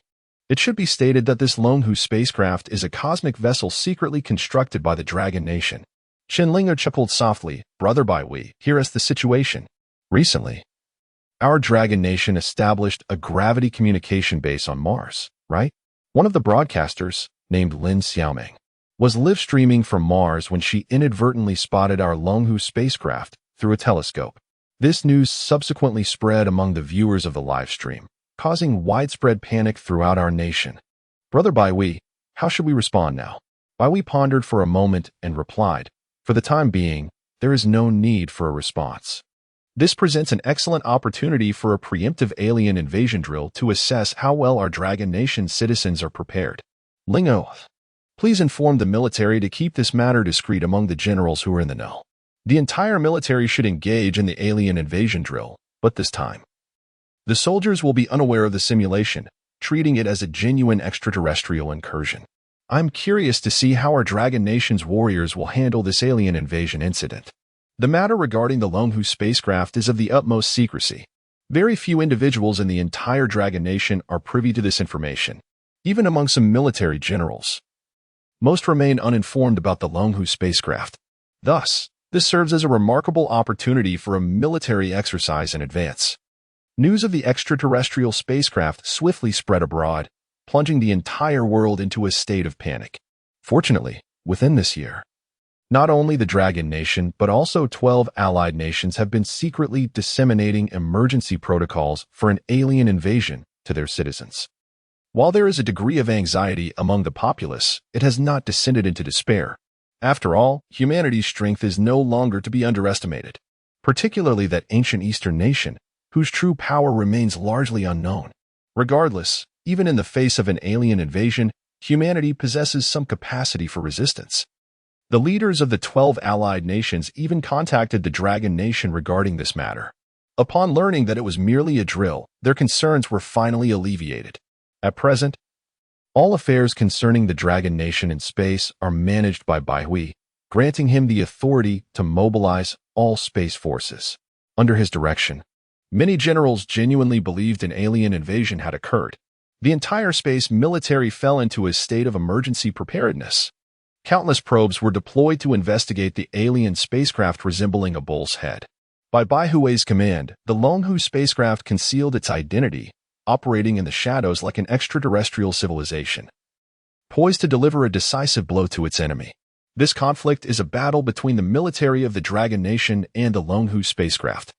it should be stated that this Longhu spacecraft is a cosmic vessel secretly constructed by the Dragon Nation. Shinlinga chuckled softly. Brother Baihui, here is the situation. Recently, our Dragon Nation established a gravity communication base on Mars, right? One of the broadcasters, named Lin Xiaoming, was live streaming from Mars when she inadvertently spotted our Longhu spacecraft through a telescope. This news subsequently spread among the viewers of the live stream, causing widespread panic throughout our nation. Brother Baihui, how should we respond now? Baihui pondered for a moment and replied, for the time being, there is no need for a response. This presents an excellent opportunity for a preemptive alien invasion drill to assess how well our Dragon Nation citizens are prepared. Lingo, please inform the military to keep this matter discreet among the generals who are in the know. The entire military should engage in the alien invasion drill, but this time, the soldiers will be unaware of the simulation, treating it as a genuine extraterrestrial incursion. I'm curious to see how our Dragon Nation's warriors will handle this alien invasion incident. The matter regarding the Longhu spacecraft is of the utmost secrecy. Very few individuals in the entire Dragon Nation are privy to this information, even among some military generals. Most remain uninformed about the Longhu spacecraft. Thus, this serves as a remarkable opportunity for a military exercise in advance. News of the extraterrestrial spacecraft swiftly spread abroad, plunging the entire world into a state of panic. Fortunately, within this year, not only the Dragon Nation, but also 12 allied nations have been secretly disseminating emergency protocols for an alien invasion to their citizens. While there is a degree of anxiety among the populace, it has not descended into despair. After all, humanity's strength is no longer to be underestimated, particularly that ancient Eastern nation, whose true power remains largely unknown. Regardless, even in the face of an alien invasion, humanity possesses some capacity for resistance. The leaders of the 12 allied nations even contacted the Dragon Nation regarding this matter. Upon learning that it was merely a drill, their concerns were finally alleviated. At present, all affairs concerning the Dragon Nation in space are managed by Baihui, granting him the authority to mobilize all space forces. Under his direction, many generals genuinely believed an alien invasion had occurred. The entire space military fell into a state of emergency preparedness. Countless probes were deployed to investigate the alien spacecraft resembling a bull's head. By Baihui's command, the Longhu spacecraft concealed its identity, operating in the shadows like an extraterrestrial civilization, poised to deliver a decisive blow to its enemy. This conflict is a battle between the military of the Dragon Nation and the Longhu spacecraft.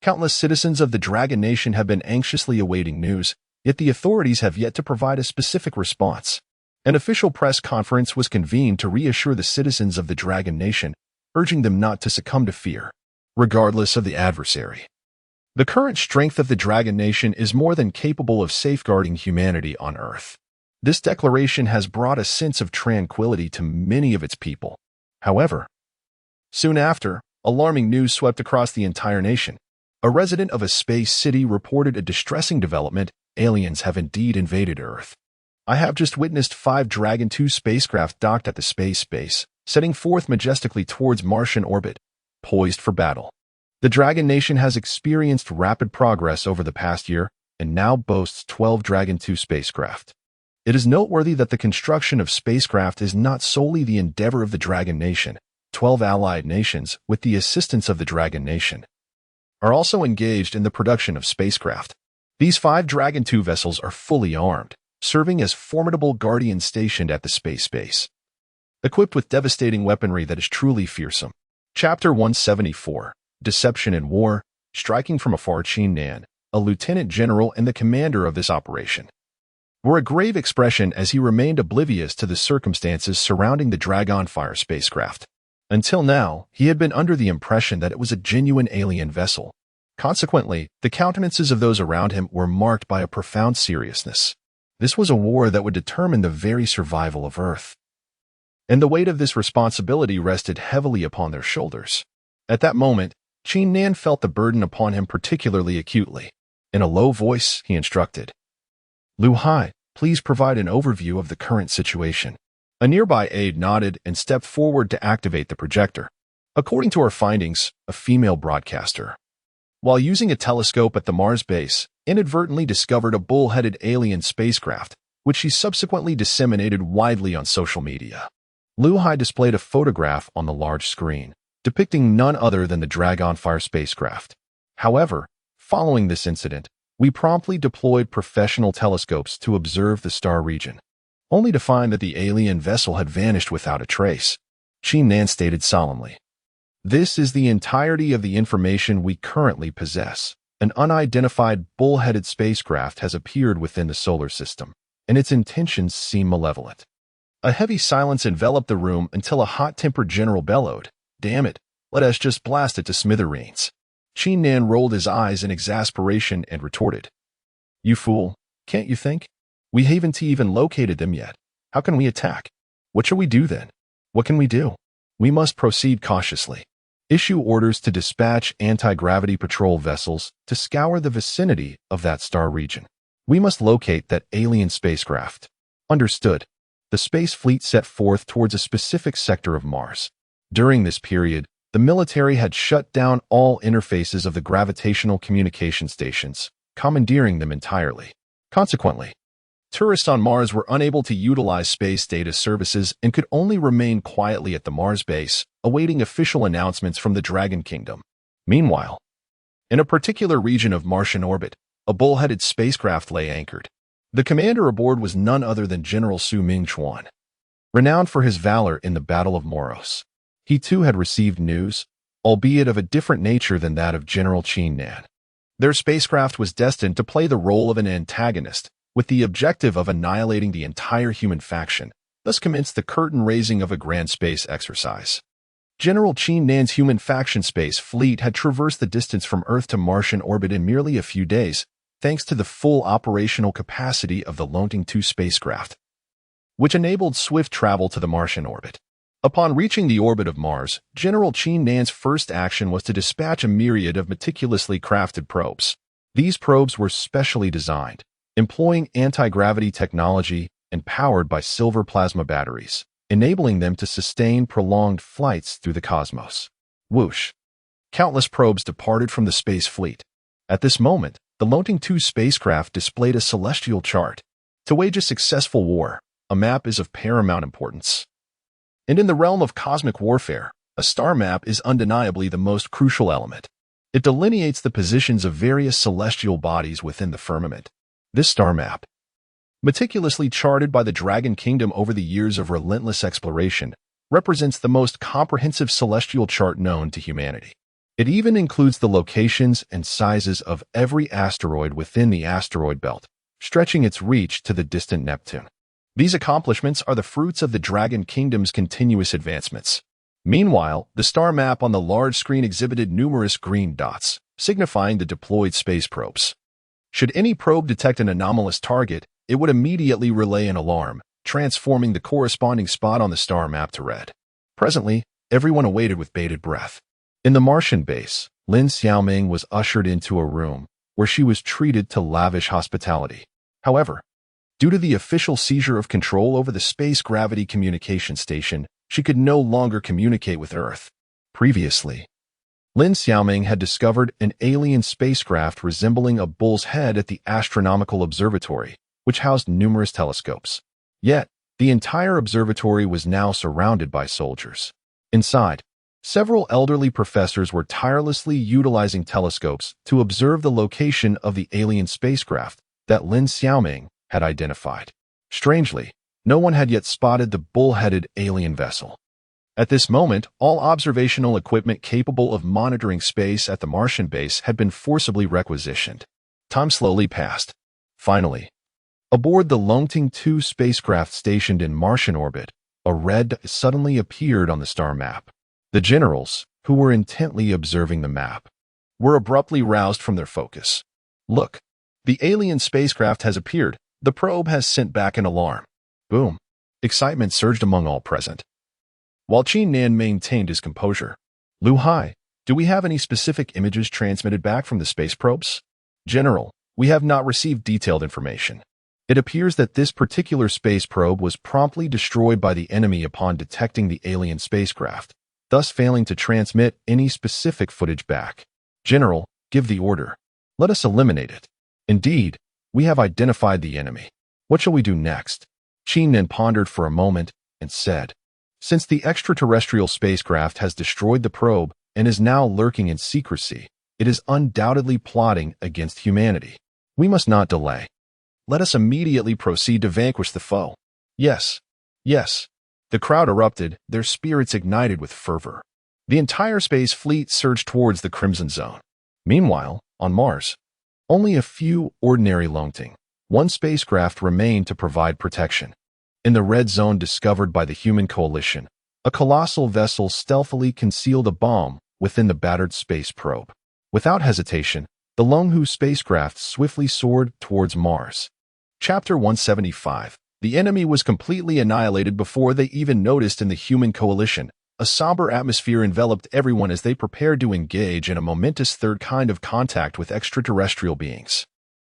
Countless citizens of the Dragon Nation have been anxiously awaiting news, yet the authorities have yet to provide a specific response. An official press conference was convened to reassure the citizens of the Dragon Nation, urging them not to succumb to fear, regardless of the adversary. The current strength of the Dragon Nation is more than capable of safeguarding humanity on Earth. This declaration has brought a sense of tranquility to many of its people. However, soon after, alarming news swept across the entire nation. A resident of a space city reported a distressing development. Aliens have indeed invaded Earth. I have just witnessed 5 Dragon 2 spacecraft docked at the space base, setting forth majestically towards Martian orbit, poised for battle. The Dragon Nation has experienced rapid progress over the past year and now boasts 12 Dragon 2 spacecraft. It is noteworthy that the construction of spacecraft is not solely the endeavor of the Dragon Nation. 12 allied nations, with the assistance of the Dragon Nation, are also engaged in the production of spacecraft. These 5 Dragon 2 vessels are fully armed, serving as formidable guardians stationed at the space base, equipped with devastating weaponry that is truly fearsome. Chapter 174, Deception and War, striking from afar. Qin Nan, a lieutenant general and the commander of this operation, wore a grave expression as he remained oblivious to the circumstances surrounding the Dragonfire spacecraft. Until now, he had been under the impression that it was a genuine alien vessel. Consequently, the countenances of those around him were marked by a profound seriousness. This was a war that would determine the very survival of Earth, and the weight of this responsibility rested heavily upon their shoulders. At that moment, Qin Nan felt the burden upon him particularly acutely. In a low voice, he instructed, "Lu Hai, please provide an overview of the current situation." A nearby aide nodded and stepped forward to activate the projector. According to our findings, a female broadcaster, while using a telescope at the Mars base, inadvertently discovered a bull-headed alien spacecraft, which she subsequently disseminated widely on social media. Lu Hai displayed a photograph on the large screen, depicting none other than the Dragonfire spacecraft. However, following this incident, we promptly deployed professional telescopes to observe the star region, only to find that the alien vessel had vanished without a trace. Qin Nan stated solemnly. This is the entirety of the information we currently possess. An unidentified bull-headed spacecraft has appeared within the solar system, and its intentions seem malevolent. A heavy silence enveloped the room until a hot-tempered general bellowed, "Damn it, let us just blast it to smithereens." Qin Nan rolled his eyes in exasperation and retorted, "You fool, can't you think? We haven't even located them yet. How can we attack? What shall we do then? What can we do? We must proceed cautiously. Issue orders to dispatch anti-gravity patrol vessels to scour the vicinity of that star region. We must locate that alien spacecraft." Understood. The space fleet set forth towards a specific sector of Mars. During this period, the military had shut down all interfaces of the gravitational communication stations, commandeering them entirely. Consequently, tourists on Mars were unable to utilize space data services and could only remain quietly at the Mars base, awaiting official announcements from the Dragon Kingdom. Meanwhile, in a particular region of Martian orbit, a bull-headed spacecraft lay anchored. The commander aboard was none other than General Su Ming-chuan, renowned for his valor in the Battle of Moros. He too had received news, albeit of a different nature than that of General Qin Nan. Their spacecraft was destined to play the role of an antagonist, with the objective of annihilating the entire human faction, thus commenced the curtain-raising of a grand space exercise. General Qin Nan's human faction space fleet had traversed the distance from Earth to Martian orbit in merely a few days, thanks to the full operational capacity of the Lonting 2 spacecraft, which enabled swift travel to the Martian orbit. Upon reaching the orbit of Mars, General Qin Nan's first action was to dispatch a myriad of meticulously crafted probes. These probes were specially designed, employing anti-gravity technology and powered by silver plasma batteries, enabling them to sustain prolonged flights through the cosmos. Whoosh! Countless probes departed from the space fleet. At this moment, the Lonting 2 spacecraft displayed a celestial chart. To wage a successful war, a map is of paramount importance. And in the realm of cosmic warfare, a star map is undeniably the most crucial element. It delineates the positions of various celestial bodies within the firmament. This star map, meticulously charted by the Dragon Kingdom over the years of relentless exploration, represents the most comprehensive celestial chart known to humanity. It even includes the locations and sizes of every asteroid within the asteroid belt, stretching its reach to the distant Neptune. These accomplishments are the fruits of the Dragon Kingdom's continuous advancements. Meanwhile, the star map on the large screen exhibited numerous green dots, signifying the deployed space probes. Should any probe detect an anomalous target, it would immediately relay an alarm, transforming the corresponding spot on the star map to red. Presently, everyone awaited with bated breath. In the Martian base, Lin Xiaoming was ushered into a room where she was treated to lavish hospitality. However, due to the official seizure of control over the space gravity communication station, she could no longer communicate with Earth. Previously, Lin Xiaoming had discovered an alien spacecraft resembling a bull's head at the Astronomical Observatory, which housed numerous telescopes. Yet, the entire observatory was now surrounded by soldiers. Inside, several elderly professors were tirelessly utilizing telescopes to observe the location of the alien spacecraft that Lin Xiaoming had identified. Strangely, no one had yet spotted the bull-headed alien vessel. At this moment, all observational equipment capable of monitoring space at the Martian base had been forcibly requisitioned. Time slowly passed. Finally, aboard the Lonting 2 spacecraft stationed in Martian orbit, a red suddenly appeared on the star map. The generals, who were intently observing the map, were abruptly roused from their focus. "Look, the alien spacecraft has appeared. The probe has sent back an alarm." Boom. Excitement surged among all present. While Qin Nan maintained his composure, "Lu Hai, do we have any specific images transmitted back from the space probes?" "General, we have not received detailed information. It appears that this particular space probe was promptly destroyed by the enemy upon detecting the alien spacecraft, thus failing to transmit any specific footage back. General, give the order. Let us eliminate it." Indeed, we have identified the enemy. What shall we do next? Qin then pondered for a moment and said, since the extraterrestrial spacecraft has destroyed the probe and is now lurking in secrecy, it is undoubtedly plotting against humanity. We must not delay. Let us immediately proceed to vanquish the foe. Yes, yes. The crowd erupted, their spirits ignited with fervor. The entire space fleet surged towards the Crimson Zone. Meanwhile, on Mars, only a few ordinary Longting, one spacecraft remained to provide protection. In the red zone discovered by the human coalition, a colossal vessel stealthily concealed a bomb within the battered space probe. Without hesitation, the Longhu spacecraft swiftly soared towards Mars. Chapter 175. The enemy was completely annihilated before they even noticed in the human coalition. A somber atmosphere enveloped everyone as they prepared to engage in a momentous third kind of contact with extraterrestrial beings.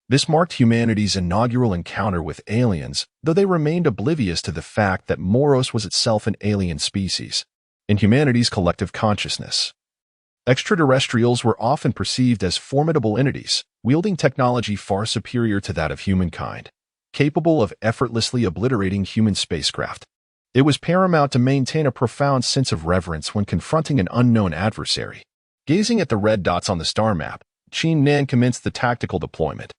This marked humanity's inaugural encounter with aliens, though they remained oblivious to the fact that Moros was itself an alien species in humanity's collective consciousness. Extraterrestrials were often perceived as formidable entities, wielding technology far superior to that of humankind, capable of effortlessly obliterating human spacecraft. It was paramount to maintain a profound sense of reverence when confronting an unknown adversary. Gazing at the red dots on the star map, Qin Nan commenced the tactical deployment.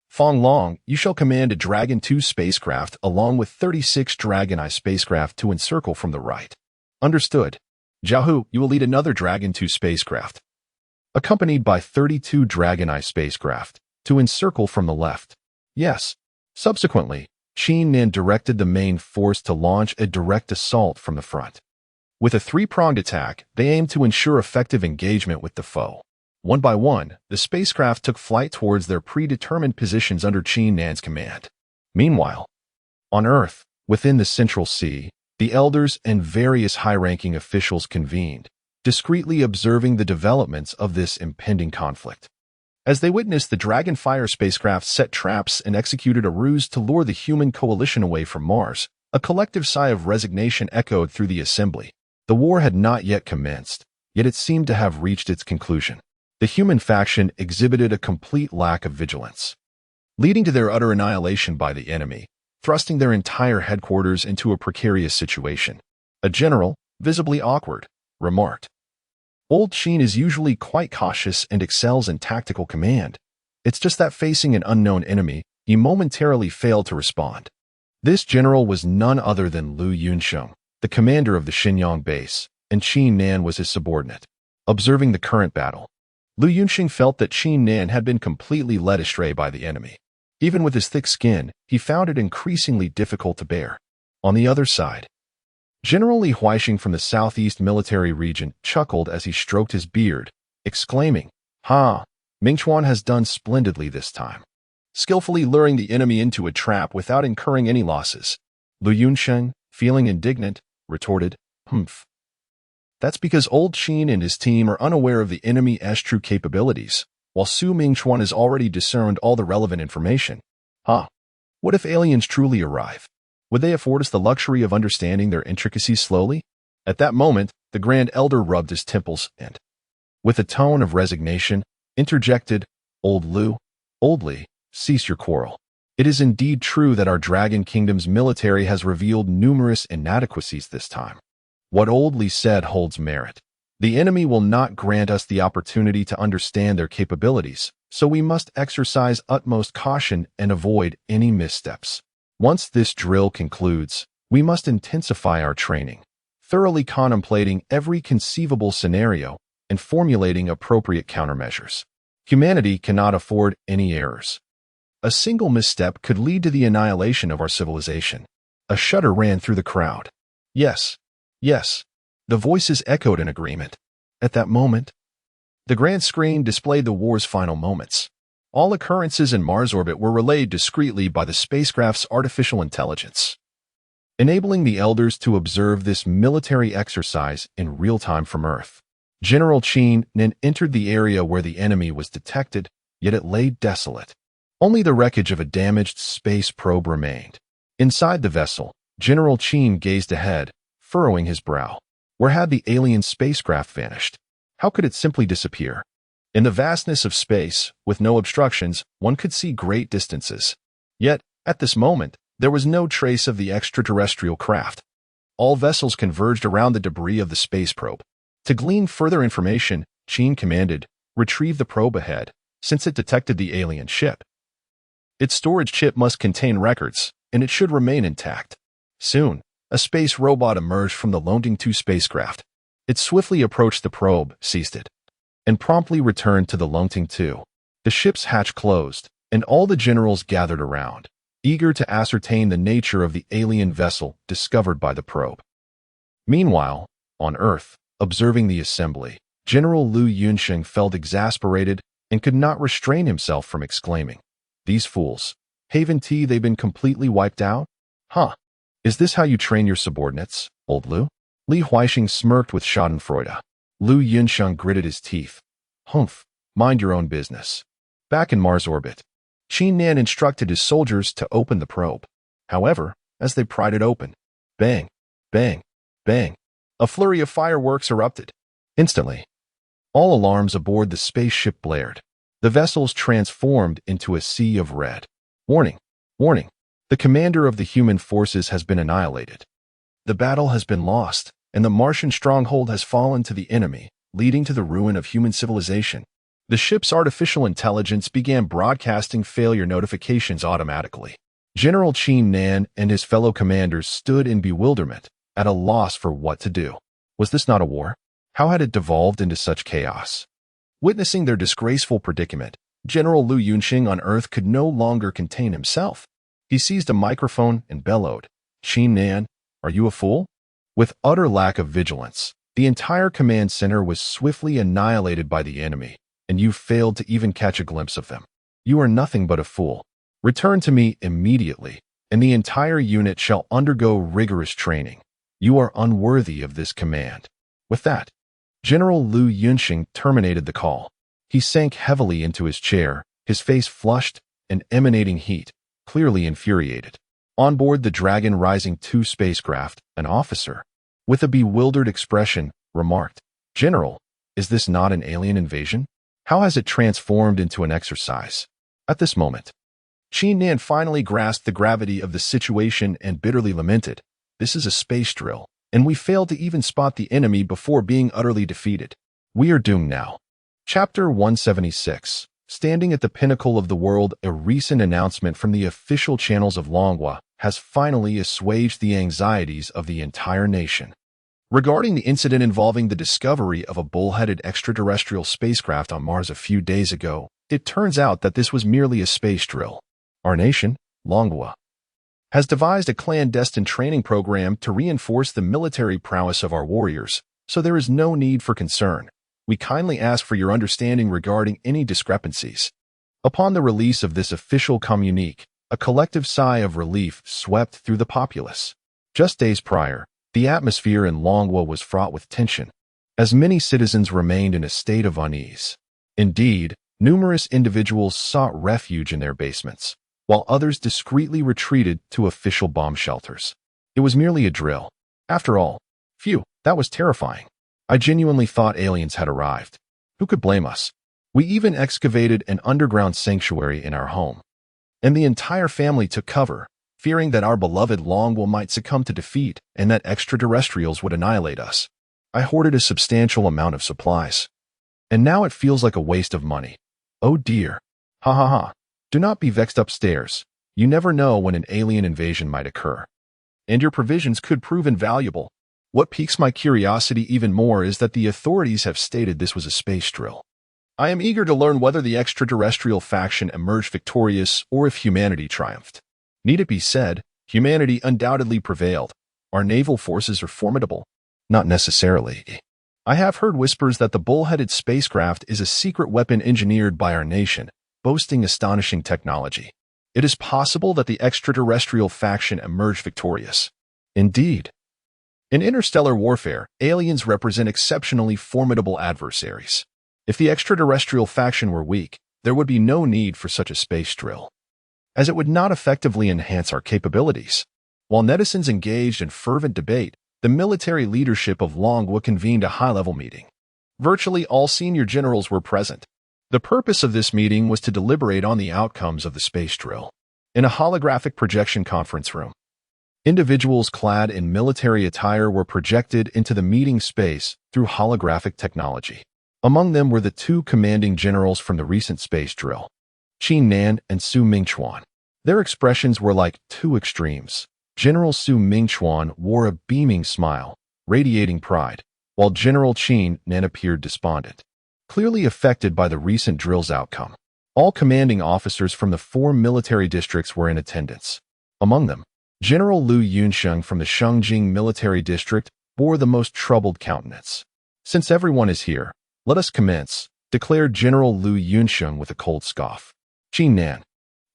Fong Long, you shall command a Dragon 2 spacecraft along with 36 Dragon I spacecraft to encircle from the right. Understood. Jiahu, you will lead another Dragon 2 spacecraft, accompanied by 32 Dragon I spacecraft, to encircle from the left. Yes. Subsequently, Qin Nan directed the main force to launch a direct assault from the front. With a three-pronged attack, they aimed to ensure effective engagement with the foe. One by one, the spacecraft took flight towards their predetermined positions under Qin Nan's command. Meanwhile, on Earth, within the Central Sea, the elders and various high-ranking officials convened, discreetly observing the developments of this impending conflict. As they witnessed the Dragonfire spacecraft set traps and executed a ruse to lure the human coalition away from Mars, a collective sigh of resignation echoed through the assembly. The war had not yet commenced, yet it seemed to have reached its conclusion. The human faction exhibited a complete lack of vigilance, leading to their utter annihilation by the enemy, thrusting their entire headquarters into a precarious situation. A general, visibly awkward, remarked, Old Qin is usually quite cautious and excels in tactical command. It's just that facing an unknown enemy, he momentarily failed to respond. This general was none other than Lu Yunsheng, the commander of the Shenyang base, and Qin Nan was his subordinate. Observing the current battle, Lu Yunsheng felt that Qin Nan had been completely led astray by the enemy. Even with his thick skin, he found it increasingly difficult to bear. On the other side, General Li Huaixing from the southeast military region chuckled as he stroked his beard, exclaiming, Ha! Mingchuan has done splendidly this time, skillfully luring the enemy into a trap without incurring any losses. Lu Yunsheng, feeling indignant, retorted, Humph. That's because Old Qin and his team are unaware of the enemy's true capabilities, while Su Mingchuan has already discerned all the relevant information. What if aliens truly arrive? Would they afford us the luxury of understanding their intricacies slowly? At that moment, the Grand Elder rubbed his temples and, with a tone of resignation, interjected, Old Li, cease your quarrel. It is indeed true that our Dragon Kingdom's military has revealed numerous inadequacies this time. What Old Li said holds merit. The enemy will not grant us the opportunity to understand their capabilities, so we must exercise utmost caution and avoid any missteps. Once this drill concludes, we must intensify our training, thoroughly contemplating every conceivable scenario and formulating appropriate countermeasures. Humanity cannot afford any errors. A single misstep could lead to the annihilation of our civilization. A shudder ran through the crowd. Yes, yes. The voices echoed in agreement. At that moment, the grand screen displayed the war's final moments. All occurrences in Mars orbit were relayed discreetly by the spacecraft's artificial intelligence, enabling the elders to observe this military exercise in real time from Earth. General Qin Nan entered the area where the enemy was detected, yet it lay desolate. Only the wreckage of a damaged space probe remained. Inside the vessel, General Qin gazed ahead, furrowing his brow. Where had the alien spacecraft vanished? How could it simply disappear? In the vastness of space, with no obstructions, one could see great distances. Yet, at this moment, there was no trace of the extraterrestrial craft. All vessels converged around the debris of the space probe. To glean further information, Chin commanded, "Retrieve the probe ahead," since it detected the alien ship. Its storage chip must contain records, and it should remain intact. Soon, a space robot emerged from the Longting 2 spacecraft. It swiftly approached the probe, seized it, and promptly returned to the Longting 2. The ship's hatch closed, and all the generals gathered around, eager to ascertain the nature of the alien vessel discovered by the probe. Meanwhile, on Earth, observing the assembly, General Liu Yunsheng felt exasperated and could not restrain himself from exclaiming, "These fools, haven't they been completely wiped out? Huh? Is this how you train your subordinates, old Liu?" Li Huixing smirked with schadenfreude. Liu Yunsheng gritted his teeth. "Humph, mind your own business." Back in Mars orbit, Qin Nan instructed his soldiers to open the probe. However, as they pried it open, bang, bang, bang, a flurry of fireworks erupted. Instantly, all alarms aboard the spaceship blared. The vessels transformed into a sea of red. "Warning! Warning! The commander of the human forces has been annihilated. The battle has been lost, and the Martian stronghold has fallen to the enemy, leading to the ruin of human civilization." The ship's artificial intelligence began broadcasting failure notifications automatically. General Qin Nan and his fellow commanders stood in bewilderment, at a loss for what to do. Was this not a war? How had it devolved into such chaos? Witnessing their disgraceful predicament, General Liu Yunsheng on Earth could no longer contain himself. He seized a microphone and bellowed, "Qin Nan, are you a fool?" With utter lack of vigilance, the entire command center was swiftly annihilated by the enemy, and you failed to even catch a glimpse of them. You are nothing but a fool. Return to me immediately, and the entire unit shall undergo rigorous training. You are unworthy of this command. With that, General Liu Yunsheng terminated the call. He sank heavily into his chair, his face flushed and emanating heat, clearly infuriated. On board the Dragon Rising 2 spacecraft, an officer, with a bewildered expression, remarked, "General, is this not an alien invasion? How has it transformed into an exercise?" At this moment, Qin Nan finally grasped the gravity of the situation and bitterly lamented, "This is a space drill, and we failed to even spot the enemy before being utterly defeated. We are doomed now." Chapter 176. Standing at the pinnacle of the world, a recent announcement from the official channels of manhwa has finally assuaged the anxieties of the entire nation. Regarding the incident involving the discovery of a bullheaded extraterrestrial spacecraft on Mars a few days ago, it turns out that this was merely a space drill. Our nation, manhwa, has devised a clandestine training program to reinforce the military prowess of our warriors, so there is no need for concern. We kindly ask for your understanding regarding any discrepancies. Upon the release of this official communique, a collective sigh of relief swept through the populace. Just days prior, the atmosphere in manhwa was fraught with tension, as many citizens remained in a state of unease. Indeed, numerous individuals sought refuge in their basements, while others discreetly retreated to official bomb shelters. It was merely a drill. After all, phew, that was terrifying. I genuinely thought aliens had arrived. Who could blame us? We even excavated an underground sanctuary in our home, and the entire family took cover, fearing that our beloved manhwa might succumb to defeat and that extraterrestrials would annihilate us. I hoarded a substantial amount of supplies, and now it feels like a waste of money. Oh dear. Ha ha ha. Do not be vexed upstairs. You never know when an alien invasion might occur, and your provisions could prove invaluable. What piques my curiosity even more is that the authorities have stated this was a space drill. I am eager to learn whether the extraterrestrial faction emerged victorious or if humanity triumphed. Need it be said, humanity undoubtedly prevailed. Our naval forces are formidable. Not necessarily. I have heard whispers that the bullheaded spacecraft is a secret weapon engineered by our nation, boasting astonishing technology. It is possible that the extraterrestrial faction emerged victorious. Indeed. In interstellar warfare, aliens represent exceptionally formidable adversaries. If the extraterrestrial faction were weak, there would be no need for such a space drill, as it would not effectively enhance our capabilities. While netizens engaged in fervent debate, the military leadership of manhwa convened a high-level meeting. Virtually all senior generals were present, The purpose of this meeting was to deliberate on the outcomes of the space drill. In a holographic projection conference room, individuals clad in military attire were projected into the meeting space through holographic technology. Among them were the two commanding generals from the recent space drill, Qin Nan and Su Mingchuan. Their expressions were like two extremes. General Su Mingchuan wore a beaming smile, radiating pride, while General Qin Nan appeared despondent, clearly affected by the recent drill's outcome. All commanding officers from the 4 military districts were in attendance. Among them, General Liu Yunsheng from the Shengjing Military District bore the most troubled countenance. "Since everyone is here, let us commence," declared General Liu Yunsheng with a cold scoff. "Qin Nan,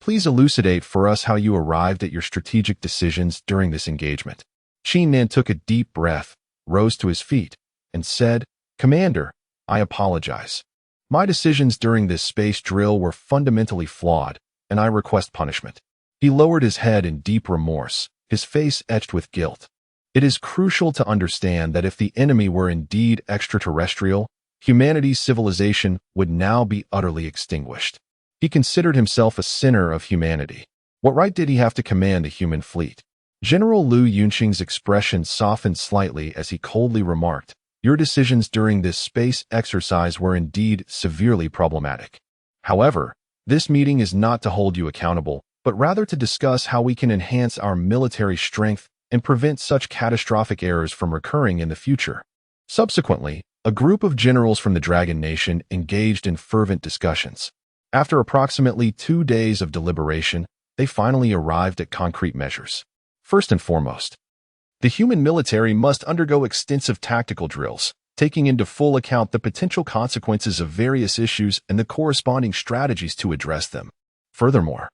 please elucidate for us how you arrived at your strategic decisions during this engagement." Qin Nan took a deep breath, rose to his feet, and said, "Commander, I apologize. My decisions during this space drill were fundamentally flawed, and I request punishment." He lowered his head in deep remorse, his face etched with guilt. It is crucial to understand that if the enemy were indeed extraterrestrial, humanity's civilization would now be utterly extinguished. He considered himself a sinner of humanity. What right did he have to command a human fleet? General Liu Yunsheng's expression softened slightly as he coldly remarked, "Your decisions during this space exercise were indeed severely problematic. However, this meeting is not to hold you accountable, but rather to discuss how we can enhance our military strength and prevent such catastrophic errors from recurring in the future." Subsequently, a group of generals from the Dragon Nation engaged in fervent discussions. After approximately 2 days of deliberation, they finally arrived at concrete measures. First and foremost, the human military must undergo extensive tactical drills, taking into full account the potential consequences of various issues and the corresponding strategies to address them. Furthermore,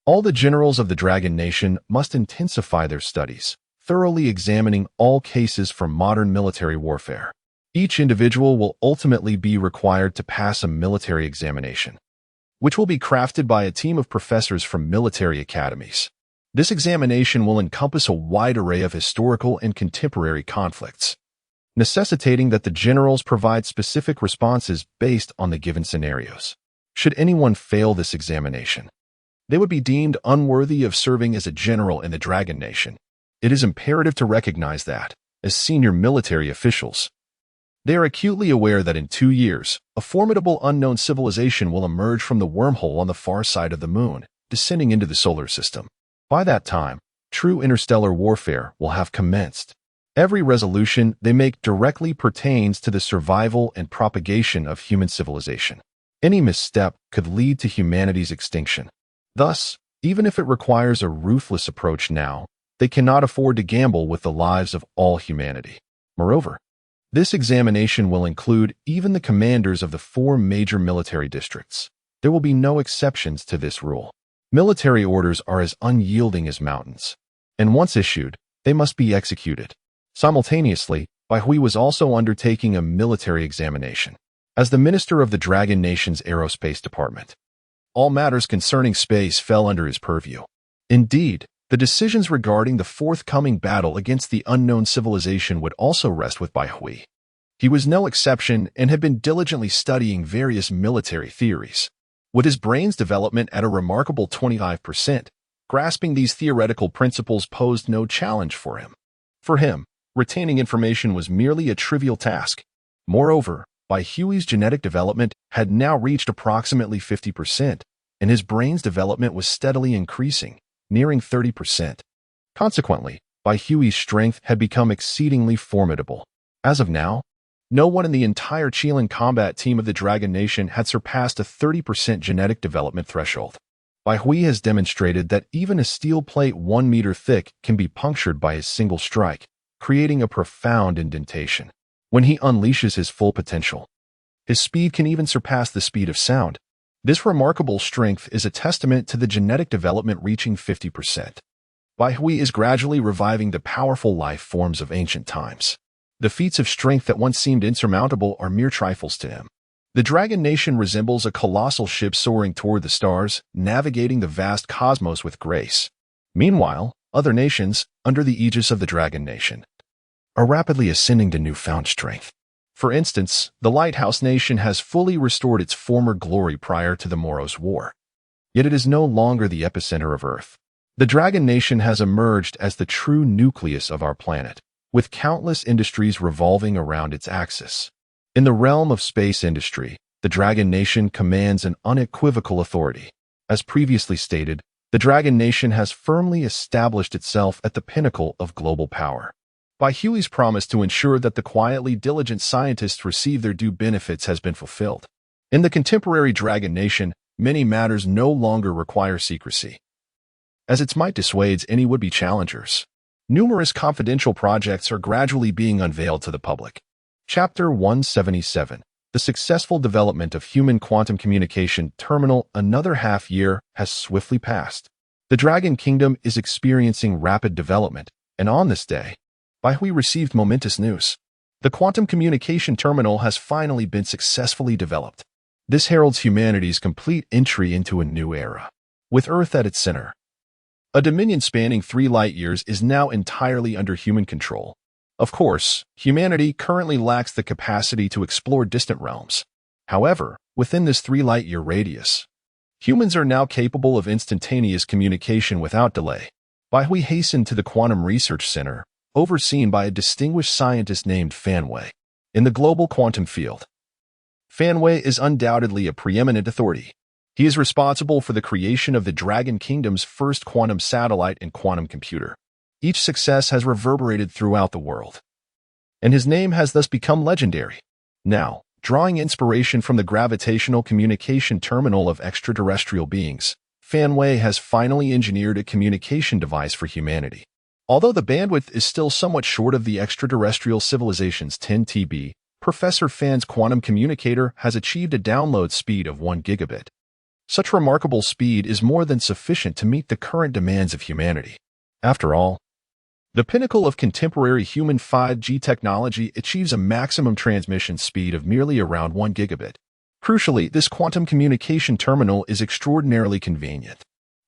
all the generals of the Dragon Nation must intensify their studies, thoroughly examining all cases from modern military warfare. Each individual will ultimately be required to pass a military examination, which will be crafted by a team of professors from military academies. This examination will encompass a wide array of historical and contemporary conflicts, necessitating that the generals provide specific responses based on the given scenarios. Should anyone fail this examination, they would be deemed unworthy of serving as a general in the Dragon Nation. It is imperative to recognize that, as senior military officials, they are acutely aware that in 2 years, a formidable unknown civilization will emerge from the wormhole on the far side of the moon, descending into the solar system. By that time, true interstellar warfare will have commenced. Every resolution they make directly pertains to the survival and propagation of human civilization. Any misstep could lead to humanity's extinction. Thus, even if it requires a ruthless approach now, they cannot afford to gamble with the lives of all humanity. Moreover, this examination will include even the commanders of the 4 major military districts. There will be no exceptions to this rule. Military orders are as unyielding as mountains, and once issued, they must be executed. Simultaneously, Baihui was also undertaking a military examination. As the minister of the Dragon Nation's aerospace department, all matters concerning space fell under his purview. Indeed, the decisions regarding the forthcoming battle against the unknown civilization would also rest with Baihui. He was no exception and had been diligently studying various military theories. With his brain's development at a remarkable 25%, grasping these theoretical principles posed no challenge for him. For him, retaining information was merely a trivial task. Moreover, Baihui's genetic development had now reached approximately 50%, and his brain's development was steadily increasing, nearing 30%. Consequently, Baihui's strength had become exceedingly formidable. As of now, no one in the entire Qilin combat team of the Dragon Nation had surpassed a 30% genetic development threshold. Baihui has demonstrated that even a steel plate 1 meter thick can be punctured by a single strike, creating a profound indentation. When he unleashes his full potential, his speed can even surpass the speed of sound. This remarkable strength is a testament to the genetic development reaching 50%. Baihui is gradually reviving the powerful life forms of ancient times. The feats of strength that once seemed insurmountable are mere trifles to him. The Dragon Nation resembles a colossal ship soaring toward the stars, navigating the vast cosmos with grace. Meanwhile, other nations, under the aegis of the Dragon Nation, are rapidly ascending to newfound strength. For instance, the Lighthouse Nation has fully restored its former glory prior to the Moros' War. Yet it is no longer the epicenter of Earth. The Dragon Nation has emerged as the true nucleus of our planet, with countless industries revolving around its axis. In the realm of space industry, the Dragon Nation commands an unequivocal authority. As previously stated, the Dragon Nation has firmly established itself at the pinnacle of global power. Huey's promise to ensure that the quietly diligent scientists receive their due benefits has been fulfilled. In the contemporary Dragon Nation, many matters no longer require secrecy, as its might dissuades any would-be challengers. Numerous confidential projects are gradually being unveiled to the public. Chapter 177. The successful development of human quantum communication terminal. Another half-year has swiftly passed. The Dragon Kingdom is experiencing rapid development, and on this day, we received momentous news. The quantum communication terminal has finally been successfully developed. This heralds humanity's complete entry into a new era, with Earth at its center. A dominion spanning 3 light-years is now entirely under human control. Of course, humanity currently lacks the capacity to explore distant realms. However, within this 3 light-year radius, humans are now capable of instantaneous communication without delay. We hasten to the Quantum Research Center, overseen by a distinguished scientist named Fanway. In the global quantum field, Fanway is undoubtedly a preeminent authority. He is responsible for the creation of the Dragon Kingdom's first quantum satellite and quantum computer. Each success has reverberated throughout the world, and his name has thus become legendary. Now, drawing inspiration from the gravitational communication terminal of extraterrestrial beings, Fanway has finally engineered a communication device for humanity. Although the bandwidth is still somewhat short of the extraterrestrial civilization's 10 TB, Professor Fan's quantum communicator has achieved a download speed of 1 gigabit. Such remarkable speed is more than sufficient to meet the current demands of humanity. After all, the pinnacle of contemporary human 5G technology achieves a maximum transmission speed of merely around 1 gigabit. Crucially, this quantum communication terminal is extraordinarily convenient.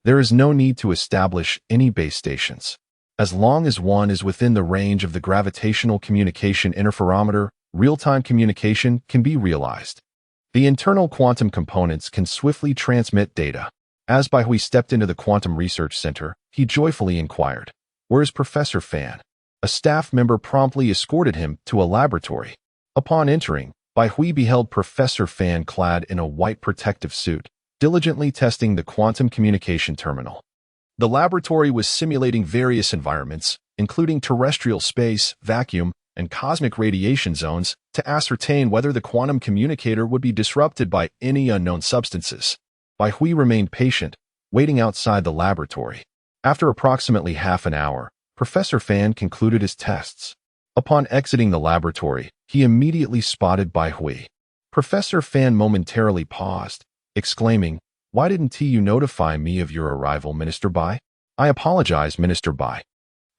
There is no need to establish any base stations. As long as one is within the range of the gravitational communication interferometer, real-time communication can be realized. The internal quantum components can swiftly transmit data. As Hui stepped into the Quantum Research Center, he joyfully inquired, "Where is Professor Fan?" A staff member promptly escorted him to a laboratory. Upon entering, Hui beheld Professor Fan clad in a white protective suit, diligently testing the quantum communication terminal. The laboratory was simulating various environments, including terrestrial space, vacuum, and cosmic radiation zones, to ascertain whether the quantum communicator would be disrupted by any unknown substances. Hui remained patient, waiting outside the laboratory. After approximately half an hour, Professor Fan concluded his tests. Upon exiting the laboratory, he immediately spotted Hui. Professor Fan momentarily paused, exclaiming, "Why didn't you notify me of your arrival, Minister Bai?" "I apologize, Minister Bai.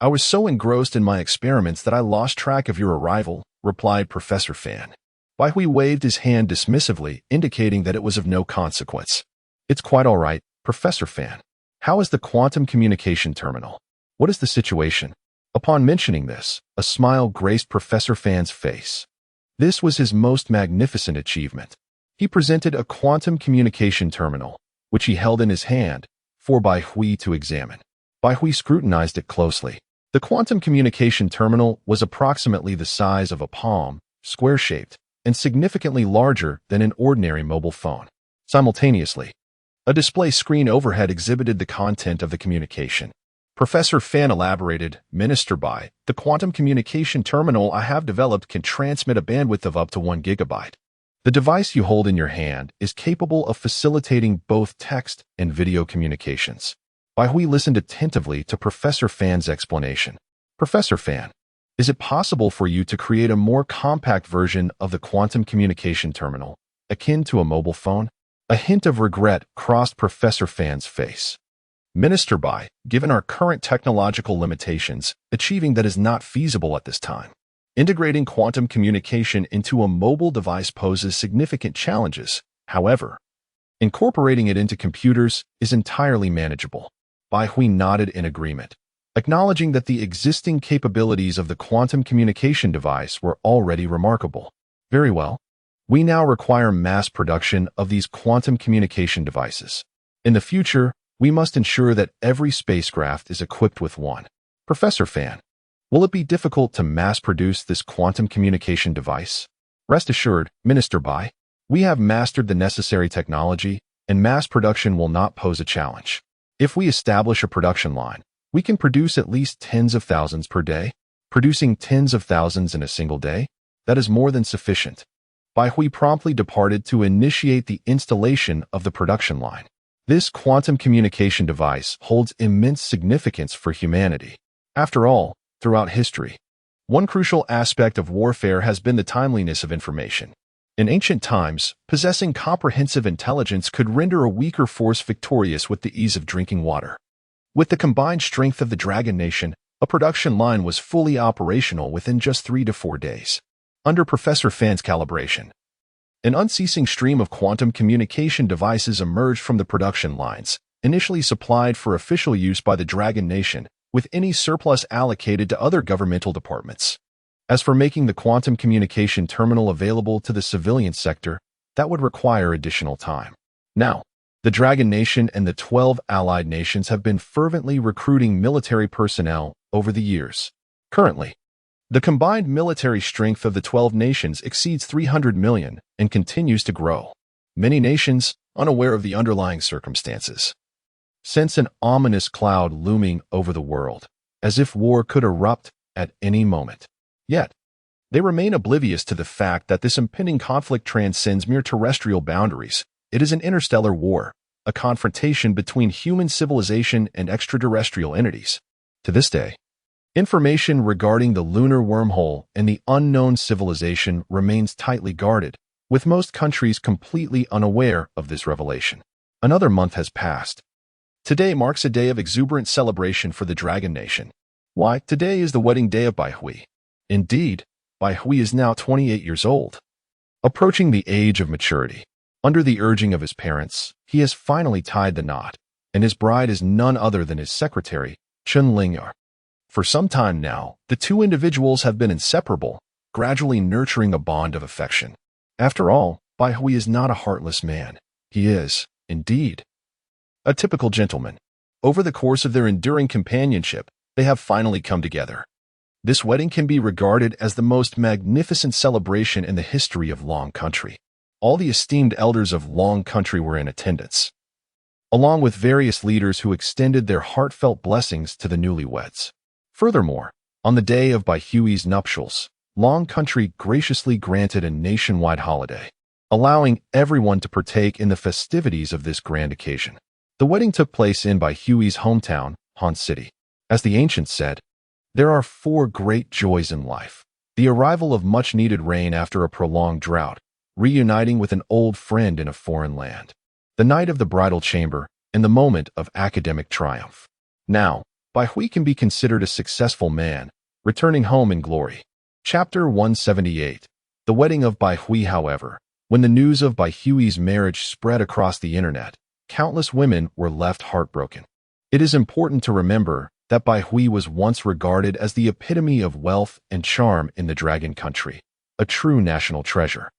I was so engrossed in my experiments that I lost track of your arrival," replied Professor Fan. Hui waved his hand dismissively, indicating that it was of no consequence. "It's quite all right, Professor Fan. How is the quantum communication terminal? What is the situation?" Upon mentioning this, a smile graced Professor Fan's face. This was his most magnificent achievement. He presented a quantum communication terminal, which he held in his hand, for Hui to examine. Hui scrutinized it closely. The quantum communication terminal was approximately the size of a palm, square-shaped, and significantly larger than an ordinary mobile phone. Simultaneously, a display screen overhead exhibited the content of the communication. Professor Fan elaborated, "Minister Bai, the quantum communication terminal I have developed can transmit a bandwidth of up to 1 gigabyte. The device you hold in your hand is capable of facilitating both text and video communications." Hui listened attentively to Professor Fan's explanation. "Professor Fan, is it possible for you to create a more compact version of the quantum communication terminal, akin to a mobile phone?" A hint of regret crossed Professor Fan's face. "Minister Bai, given our current technological limitations, achieving that is not feasible at this time. Integrating quantum communication into a mobile device poses significant challenges. However, incorporating it into computers is entirely manageable." Hui nodded in agreement, acknowledging that the existing capabilities of the quantum communication device were already remarkable. Very well. We now require mass production of these quantum communication devices. In the future, we must ensure that every spacecraft is equipped with one. Professor Fan, will it be difficult to mass produce this quantum communication device? Rest assured, Minister Bai, we have mastered the necessary technology, and mass production will not pose a challenge. If we establish a production line, we can produce at least tens of thousands per day. Producing tens of thousands in a single day? That is more than sufficient. Bai Hui promptly departed to initiate the installation of the production line. This quantum communication device holds immense significance for humanity. After all, throughout history, one crucial aspect of warfare has been the timeliness of information. In ancient times, possessing comprehensive intelligence could render a weaker force victorious with the ease of drinking water. With the combined strength of the Dragon Nation, a production line was fully operational within just 3 to 4 days. Under Professor Fan's calibration, an unceasing stream of quantum communication devices emerged from the production lines, initially supplied for official use by the Dragon Nation, with any surplus allocated to other governmental departments. As for making the quantum communication terminal available to the civilian sector, that would require additional time. Now, the Dragon Nation and the 12 allied nations have been fervently recruiting military personnel over the years. Currently, the combined military strength of the 12 nations exceeds 300 million and continues to grow. Many nations, unaware of the underlying circumstances, sense an ominous cloud looming over the world, as if war could erupt at any moment. Yet, they remain oblivious to the fact that this impending conflict transcends mere terrestrial boundaries. It is an interstellar war, a confrontation between human civilization and extraterrestrial entities. To this day, information regarding the lunar wormhole and the unknown civilization remains tightly guarded, with most countries completely unaware of this revelation. Another month has passed. Today marks a day of exuberant celebration for the Dragon Nation. Why, today is the wedding day of Bai Hui. Indeed, Bai Hui is now 28 years old. Approaching the age of maturity, under the urging of his parents, he has finally tied the knot, and his bride is none other than his secretary, Chun Lingyar. For some time now, the two individuals have been inseparable, gradually nurturing a bond of affection. After all, Bai Hui is not a heartless man. He is, indeed, a typical gentleman. Over the course of their enduring companionship, they have finally come together. This wedding can be regarded as the most magnificent celebration in the history of Long Country. All the esteemed elders of Long Country were in attendance, along with various leaders who extended their heartfelt blessings to the newlyweds. Furthermore, on the day of Bai Hui's nuptials, Long Country graciously granted a nationwide holiday, allowing everyone to partake in the festivities of this grand occasion. The wedding took place in Bai Hui's hometown, Han City. As the ancients said, there are 4 great joys in life: the arrival of much-needed rain after a prolonged drought, reuniting with an old friend in a foreign land, the night of the bridal chamber, and the moment of academic triumph. Now, Bai Hui can be considered a successful man, returning home in glory. Chapter 178. The wedding of Bai Hui. However, when the news of Bai Hui's marriage spread across the internet, countless women were left heartbroken. It is important to remember that Bai Hui was once regarded as the epitome of wealth and charm in the Dragon Country, a true national treasure.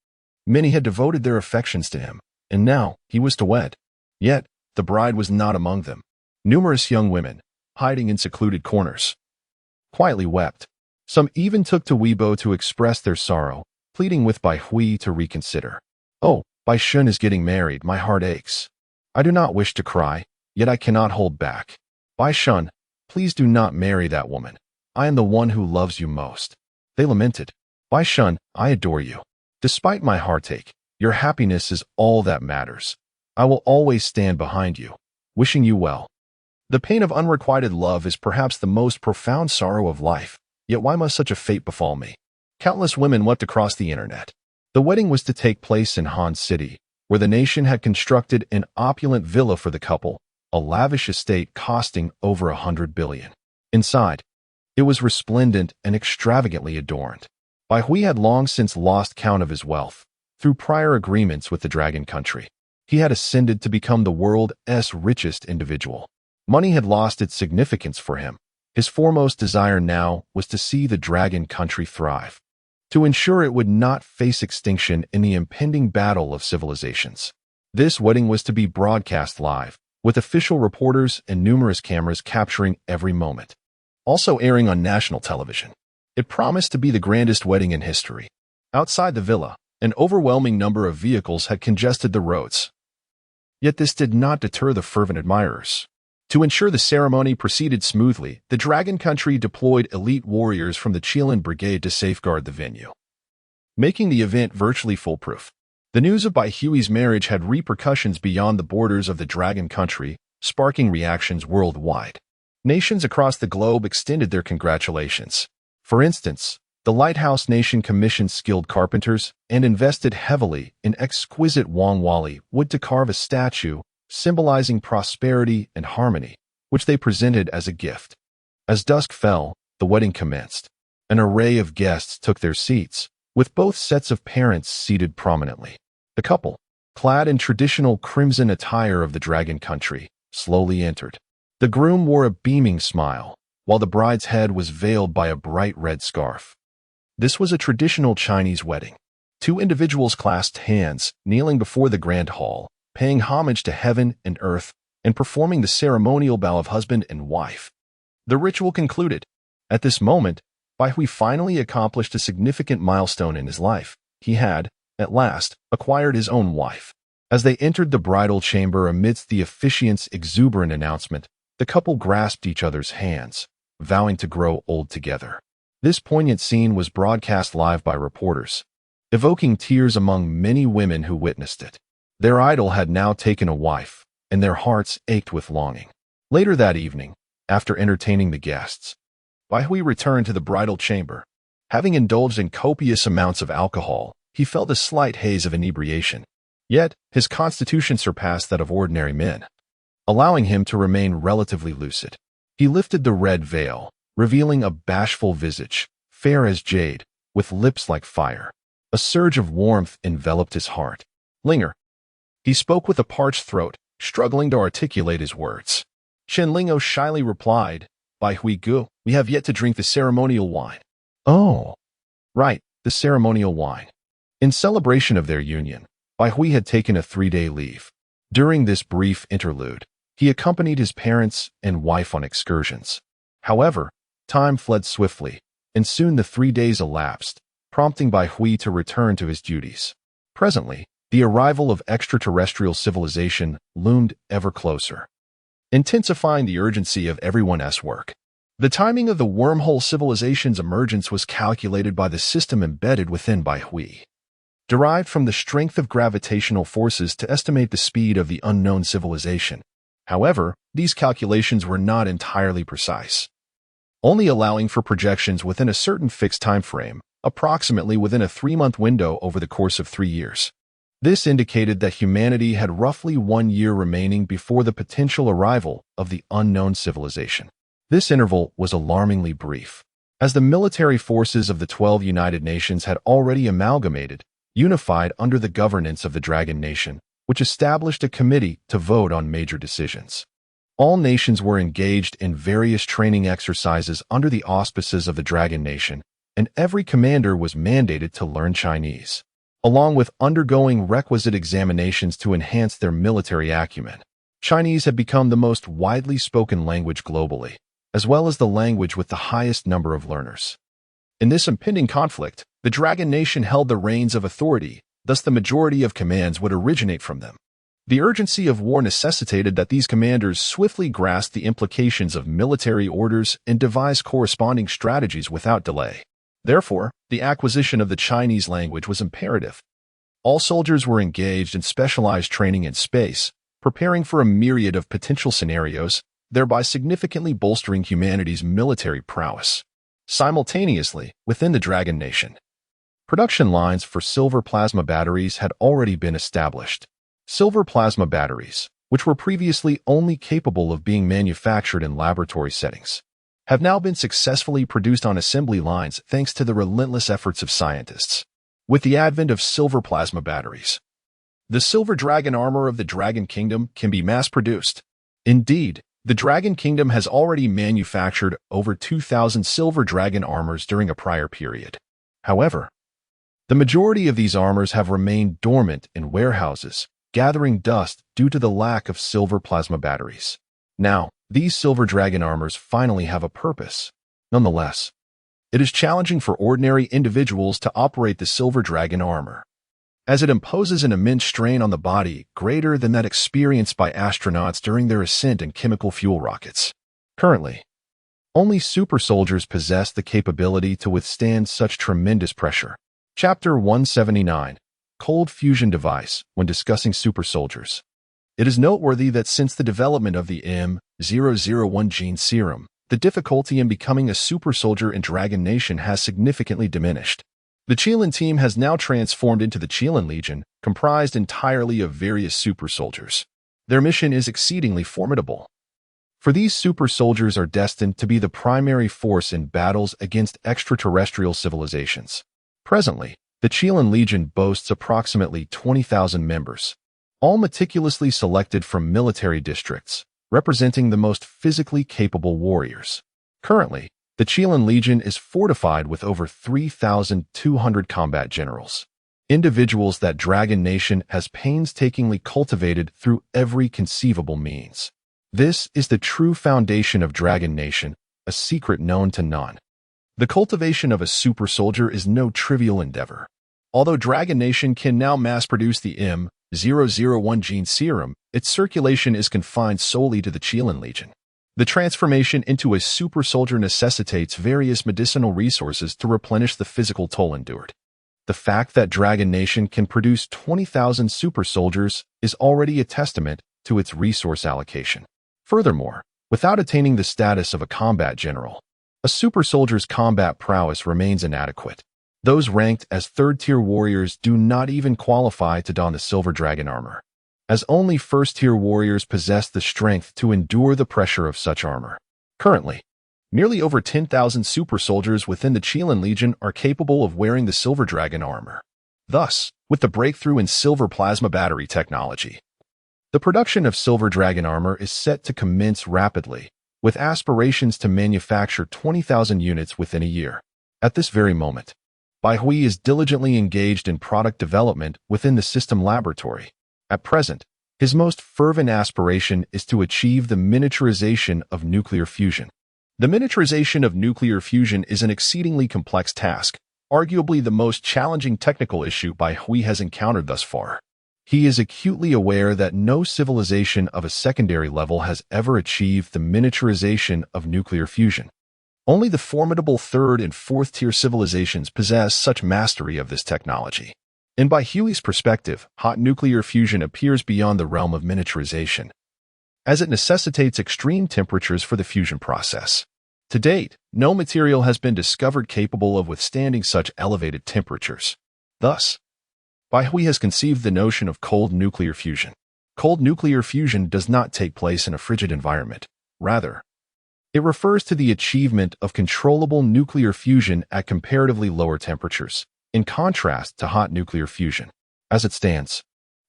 Many had devoted their affections to him, and now he was to wed. Yet, the bride was not among them. Numerous young women, hiding in secluded corners, quietly wept. Some even took to Weibo to express their sorrow, pleading with Bai Hui to reconsider. "Oh, Bai Shun is getting married, my heart aches. I do not wish to cry, yet I cannot hold back. Bai Shun, please do not marry that woman. I am the one who loves you most." They lamented. "Bai Shun, I adore you. Despite my heartache, your happiness is all that matters. I will always stand behind you, wishing you well." The pain of unrequited love is perhaps the most profound sorrow of life, yet why must such a fate befall me? Countless women wept across the internet. The wedding was to take place in Han City, where the nation had constructed an opulent villa for the couple, a lavish estate costing over 100 billion. Inside, it was resplendent and extravagantly adorned. Bai Hui had long since lost count of his wealth. Through prior agreements with the Dragon Country, he had ascended to become the world's richest individual. Money had lost its significance for him. His foremost desire now was to see the Dragon Country thrive. to ensure it would not face extinction in the impending battle of civilizations. This wedding was to be broadcast live, with official reporters and numerous cameras capturing every moment. Also airing on national television. It promised to be the grandest wedding in history. Outside the villa, an overwhelming number of vehicles had congested the roads. Yet this did not deter the fervent admirers. To ensure the ceremony proceeded smoothly, the Dragon Country deployed elite warriors from the Chilean Brigade to safeguard the venue, making the event virtually foolproof. The news of Bai Hui's marriage had repercussions beyond the borders of the Dragon Country, sparking reactions worldwide. Nations across the globe extended their congratulations. For instance, the Lighthouse Nation commissioned skilled carpenters and invested heavily in exquisite Wangwali wood to carve a statue symbolizing prosperity and harmony, which they presented as a gift. As dusk fell, the wedding commenced. An array of guests took their seats, with both sets of parents seated prominently. The couple, clad in traditional crimson attire of the Dragon Country, slowly entered. The groom wore a beaming smile, while the bride's head was veiled by a bright red scarf. This was a traditional Chinese wedding. Two individuals clasped hands, kneeling before the grand hall, paying homage to heaven and earth, and performing the ceremonial vow of husband and wife. The ritual concluded. At this moment, Bai Hui finally accomplished a significant milestone in his life. He had, at last, acquired his own wife. As they entered the bridal chamber amidst the officiant's exuberant announcement, the couple grasped each other's hands, vowing to grow old together. This poignant scene was broadcast live by reporters, evoking tears among many women who witnessed it. Their idol had now taken a wife, and their hearts ached with longing. Later that evening, after entertaining the guests, Bai Hui returned to the bridal chamber. Having indulged in copious amounts of alcohol, he felt a slight haze of inebriation. Yet, his constitution surpassed that of ordinary men, allowing him to remain relatively lucid. He lifted the red veil, revealing a bashful visage, fair as jade, with lips like fire. A surge of warmth enveloped his heart. Linger. He spoke with a parched throat, struggling to articulate his words. Chen Lingo shyly replied, Bai Hui Gu, we have yet to drink the ceremonial wine. Oh, right, the ceremonial wine. In celebration of their union, Bai Hui had taken a 3-day leave. During this brief interlude, he accompanied his parents and wife on excursions. However, time fled swiftly, and soon the 3 days elapsed, prompting Bai Hui to return to his duties. Presently, the arrival of extraterrestrial civilization loomed ever closer, intensifying the urgency of everyone's work. The timing of the wormhole civilization's emergence was calculated by the system embedded within Bai Hui, derived from the strength of gravitational forces to estimate the speed of the unknown civilization. However, these calculations were not entirely precise, only allowing for projections within a certain fixed time frame, approximately within a 3-month window over the course of 3 years. This indicated that humanity had roughly 1 year remaining before the potential arrival of the unknown civilization. This interval was alarmingly brief, as the military forces of the 12 United Nations had already amalgamated, unified under the governance of the Dragon Nation, which established a committee to vote on major decisions. All nations were engaged in various training exercises under the auspices of the Dragon Nation, and every commander was mandated to learn Chinese, along with undergoing requisite examinations to enhance their military acumen. Chinese had become the most widely spoken language globally, as well as the language with the highest number of learners. In this impending conflict, the Dragon Nation held the reins of authority, thus the majority of commands would originate from them. The urgency of war necessitated that these commanders swiftly grasp the implications of military orders and devise corresponding strategies without delay. Therefore, the acquisition of the Chinese language was imperative. All soldiers were engaged in specialized training in space, preparing for a myriad of potential scenarios, thereby significantly bolstering humanity's military prowess. Simultaneously, within the Dragon Nation, production lines for silver plasma batteries had already been established. Silver plasma batteries, which were previously only capable of being manufactured in laboratory settings, have now been successfully produced on assembly lines thanks to the relentless efforts of scientists. With the advent of silver plasma batteries, the silver dragon armor of the Dragon Kingdom can be mass-produced. Indeed, the Dragon Kingdom has already manufactured over 2,000 silver dragon armors during a prior period. However, The majority of these armors have remained dormant in warehouses, gathering dust due to the lack of silver plasma batteries. Now, these silver dragon armors finally have a purpose. Nonetheless, it is challenging for ordinary individuals to operate the silver dragon armor, as it imposes an immense strain on the body greater than that experienced by astronauts during their ascent in chemical fuel rockets. Currently, only super soldiers possess the capability to withstand such tremendous pressure. Chapter 179, Cold Fusion Device, when discussing super soldiers. It is noteworthy that since the development of the M001 gene serum, the difficulty in becoming a super soldier in Dragon Nation has significantly diminished. The Chilean team has now transformed into the Chilean Legion, comprised entirely of various super soldiers. Their mission is exceedingly formidable, for these super soldiers are destined to be the primary force in battles against extraterrestrial civilizations. Presently, the Chilean Legion boasts approximately 20,000 members, all meticulously selected from military districts, representing the most physically capable warriors. Currently, the Chilean Legion is fortified with over 3,200 combat generals, individuals that Dragon Nation has painstakingly cultivated through every conceivable means. This is the true foundation of Dragon Nation, a secret known to none. The cultivation of a super soldier is no trivial endeavor. Although Dragon Nation can now mass-produce the M001 gene serum, its circulation is confined solely to the Chilean Legion. The transformation into a super soldier necessitates various medicinal resources to replenish the physical toll endured. The fact that Dragon Nation can produce 20,000 super soldiers is already a testament to its resource allocation. Furthermore, without attaining the status of a combat general, a super soldier's combat prowess remains inadequate. Those ranked as third-tier warriors do not even qualify to don the silver dragon armor, as only first-tier warriors possess the strength to endure the pressure of such armor. Currently, nearly over 10,000 super soldiers within the Chilean Legion are capable of wearing the silver dragon armor. Thus, with the breakthrough in silver plasma battery technology, the production of silver dragon armor is set to commence rapidly, with aspirations to manufacture 20,000 units within a year. At this very moment, Baihui is diligently engaged in product development within the system laboratory. At present, his most fervent aspiration is to achieve the miniaturization of nuclear fusion. The miniaturization of nuclear fusion is an exceedingly complex task, arguably the most challenging technical issue Baihui has encountered thus far. He is acutely aware that no civilization of a secondary level has ever achieved the miniaturization of nuclear fusion. Only the formidable third and fourth tier civilizations possess such mastery of this technology. In Baihui's perspective, hot nuclear fusion appears beyond the realm of miniaturization, as it necessitates extreme temperatures for the fusion process. To date, no material has been discovered capable of withstanding such elevated temperatures. Thus, Baihui has conceived the notion of cold nuclear fusion. Cold nuclear fusion does not take place in a frigid environment. Rather, it refers to the achievement of controllable nuclear fusion at comparatively lower temperatures, in contrast to hot nuclear fusion. As it stands,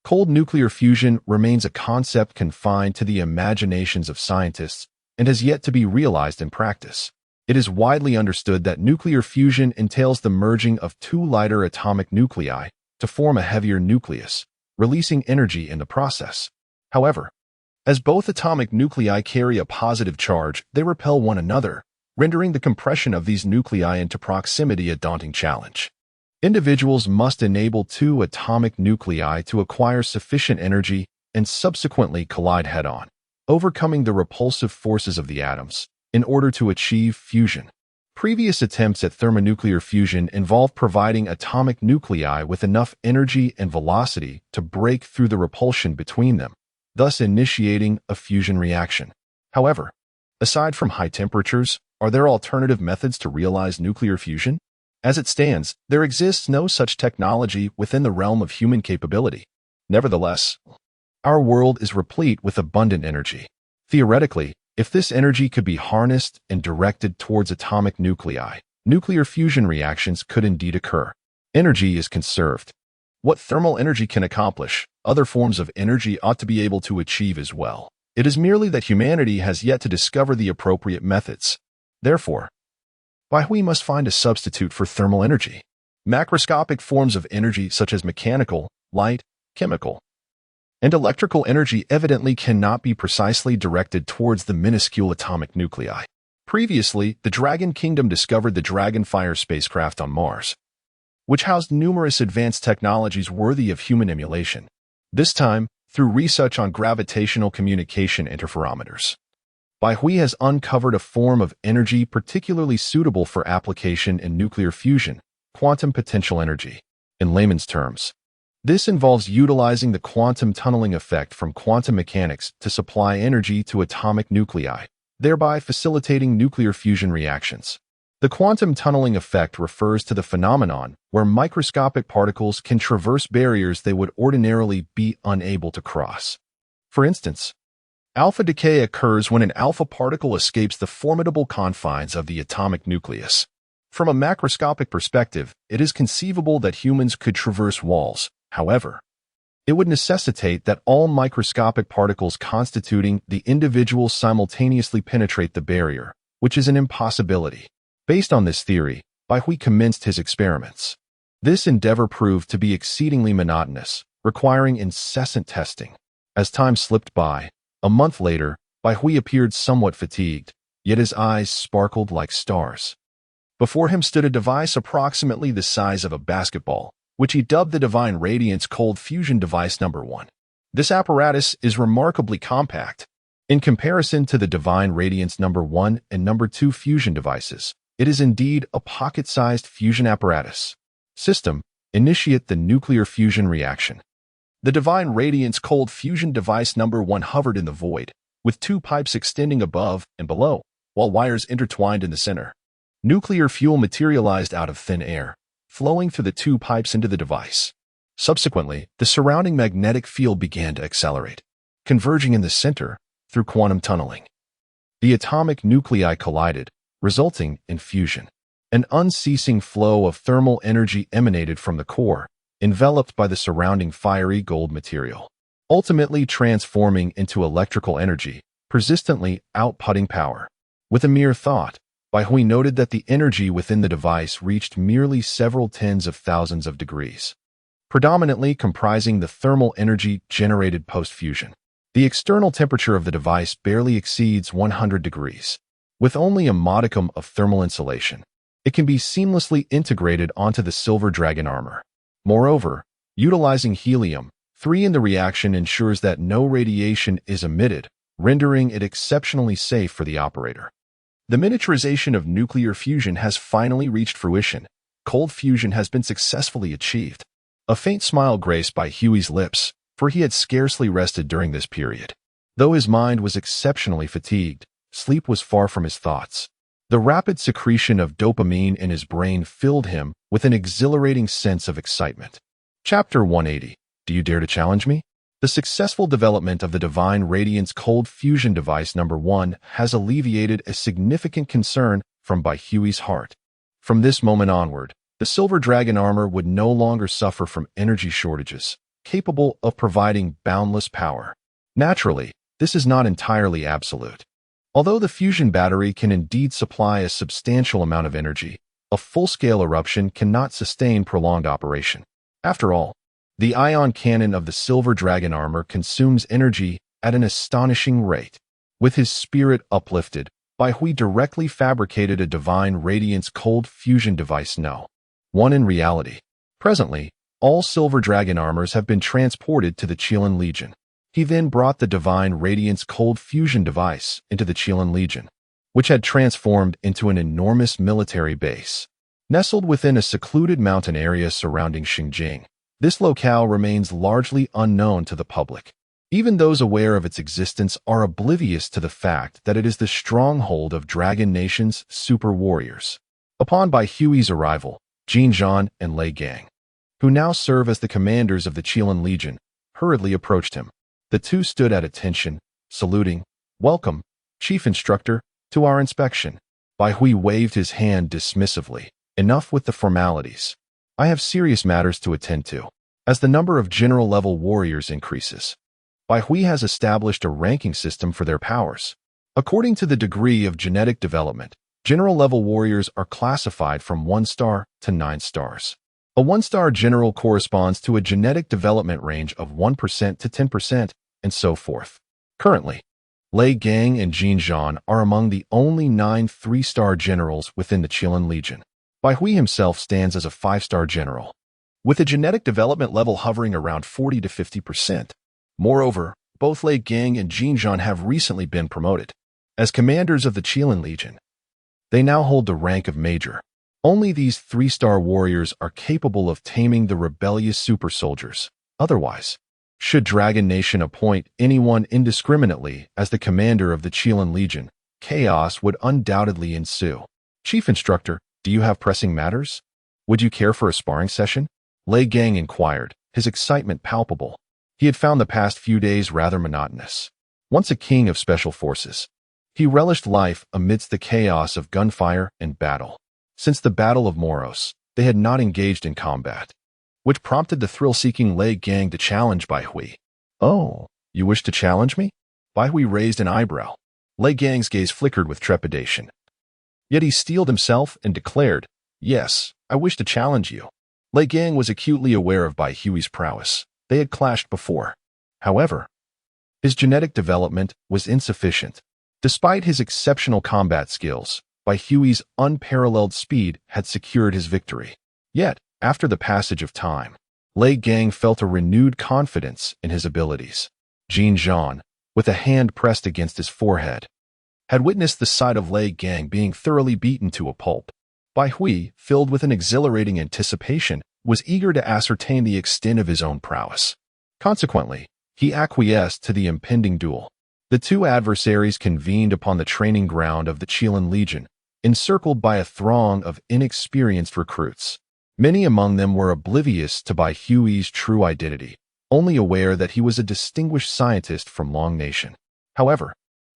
cold nuclear fusion remains a concept confined to the imaginations of scientists and has yet to be realized in practice. It is widely understood that nuclear fusion entails the merging of two lighter atomic nuclei to form a heavier nucleus, releasing energy in the process. However, as both atomic nuclei carry a positive charge, they repel one another, rendering the compression of these nuclei into proximity a daunting challenge. Individuals must enable two atomic nuclei to acquire sufficient energy and subsequently collide head-on, overcoming the repulsive forces of the atoms, in order to achieve fusion. Previous attempts at thermonuclear fusion involved providing atomic nuclei with enough energy and velocity to break through the repulsion between them, thus initiating a fusion reaction. However, aside from high temperatures, are there alternative methods to realize nuclear fusion? As it stands, there exists no such technology within the realm of human capability. Nevertheless, our world is replete with abundant energy. Theoretically, if this energy could be harnessed and directed towards atomic nuclei, nuclear fusion reactions could indeed occur. Energy is conserved. What thermal energy can accomplish, other forms of energy ought to be able to achieve as well. It is merely that humanity has yet to discover the appropriate methods. Therefore, Baihui must find a substitute for thermal energy. Macroscopic forms of energy such as mechanical, light, chemical, and electrical energy evidently cannot be precisely directed towards the minuscule atomic nuclei. Previously, the Dragon Kingdom discovered the Dragonfire spacecraft on Mars, which housed numerous advanced technologies worthy of human emulation. This time, through research on gravitational communication interferometers, Hui has uncovered a form of energy particularly suitable for application in nuclear fusion, quantum potential energy. In layman's terms, this involves utilizing the quantum tunneling effect from quantum mechanics to supply energy to atomic nuclei, thereby facilitating nuclear fusion reactions. The quantum tunneling effect refers to the phenomenon where microscopic particles can traverse barriers they would ordinarily be unable to cross. For instance, alpha decay occurs when an alpha particle escapes the formidable confines of the atomic nucleus. From a macroscopic perspective, it is conceivable that humans could traverse walls. However, it would necessitate that all microscopic particles constituting the individual simultaneously penetrate the barrier, which is an impossibility. Based on this theory, Hui commenced his experiments. This endeavor proved to be exceedingly monotonous, requiring incessant testing. As time slipped by, a month later, Hui appeared somewhat fatigued, yet his eyes sparkled like stars. Before him stood a device approximately the size of a basketball, which he dubbed the Divine Radiance Cold Fusion Device No. 1. This apparatus is remarkably compact. In comparison to the Divine Radiance No. 1 and No. 2 fusion devices, it is indeed a pocket-sized fusion apparatus. System: initiate the nuclear fusion reaction. The Divine Radiance Cold Fusion Device No. 1 hovered in the void, with two pipes extending above and below, while wires intertwined in the center. Nuclear fuel materialized out of thin air, flowing through the two pipes into the device. Subsequently, the surrounding magnetic field began to accelerate, converging in the center through quantum tunneling. The atomic nuclei collided, resulting in fusion. An unceasing flow of thermal energy emanated from the core, enveloped by the surrounding fiery gold material, ultimately transforming into electrical energy, persistently outputting power. With a mere thought, Hui noted that the energy within the device reached merely several tens of thousands of degrees, predominantly comprising the thermal energy generated post-fusion. The external temperature of the device barely exceeds 100 degrees. With only a modicum of thermal insulation, it can be seamlessly integrated onto the Silver Dragon armor. Moreover, utilizing helium-3 in the reaction ensures that no radiation is emitted, rendering it exceptionally safe for the operator. The miniaturization of nuclear fusion has finally reached fruition. Cold fusion has been successfully achieved. A faint smile graced Hui's lips, for he had scarcely rested during this period. Though his mind was exceptionally fatigued, sleep was far from his thoughts. The rapid secretion of dopamine in his brain filled him with an exhilarating sense of excitement. Chapter 180. Do you dare to challenge me? The successful development of the Divine Radiance Cold Fusion Device No. 1 has alleviated a significant concern from Hui's heart. From this moment onward, the Silver Dragon armor would no longer suffer from energy shortages, capable of providing boundless power. Naturally, this is not entirely absolute. Although the fusion battery can indeed supply a substantial amount of energy, a full-scale eruption cannot sustain prolonged operation. After all, the ion cannon of the Silver Dragon armor consumes energy at an astonishing rate. With his spirit uplifted, Hui directly fabricated a Divine Radiance Cold Fusion Device No. 1 in reality. Presently, all Silver Dragon armors have been transported to the Qilan Legion. He then brought the Divine Radiance Cold Fusion Device into the Qilan Legion, which had transformed into an enormous military base. Nestled within a secluded mountain area surrounding Xinjiang, this locale remains largely unknown to the public. Even those aware of its existence are oblivious to the fact that it is the stronghold of Dragon Nation's super warriors. Upon Hui's arrival, Jin Zhan and Lei Gang, who now serve as the commanders of the Qilan Legion, hurriedly approached him. The two stood at attention, saluting. "Welcome, Chief Instructor, to our inspection." Hui waved his hand dismissively. "Enough with the formalities. I have serious matters to attend to." As the number of general-level warriors increases, Hui has established a ranking system for their powers. According to the degree of genetic development, general-level warriors are classified from 1 star to 9 stars. A 1-star general corresponds to a genetic development range of 1% to 10%, and so forth. Currently, Lei Gang and Jin Zhan are among the only 9 3-star generals within the Qilin Legion. Bai Hui himself stands as a 5-star general, with a genetic development level hovering around 40 to 50%. Moreover, both Lei Gang and Jin Zhan have recently been promoted as commanders of the Qilin Legion. They now hold the rank of major. Only these 3-star warriors are capable of taming the rebellious super soldiers. Otherwise, should Dragon Nation appoint anyone indiscriminately as the commander of the Qilin Legion, chaos would undoubtedly ensue. Chief Instructor, do you have pressing matters? Would you care for a sparring session? Lei Gang inquired, his excitement palpable. He had found the past few days rather monotonous. Once a king of special forces, he relished life amidst the chaos of gunfire and battle. Since the Battle of Moros, they had not engaged in combat, which prompted the thrill-seeking Lei Gang to challenge Bai Hui. Oh, you wish to challenge me? Bai Hui raised an eyebrow. Lei Gang's gaze flickered with trepidation. Yet he steeled himself and declared, yes, I wish to challenge you. Lei Gang was acutely aware of Bai Hui's prowess. They had clashed before. However, his genetic development was insufficient. Despite his exceptional combat skills, Bai Hui's unparalleled speed had secured his victory. Yet, after the passage of time, Lei Gang felt a renewed confidence in his abilities. Jin Zhan, with a hand pressed against his forehead, had witnessed the sight of Lei Gang being thoroughly beaten to a pulp. Bai Hui, filled with an exhilarating anticipation, was eager to ascertain the extent of his own prowess. Consequently, he acquiesced to the impending duel. The two adversaries convened upon the training ground of the Qilin Legion, encircled by a throng of inexperienced recruits. Many among them were oblivious to Bai Hui's true identity, only aware that he was a distinguished scientist from Long Nation. However,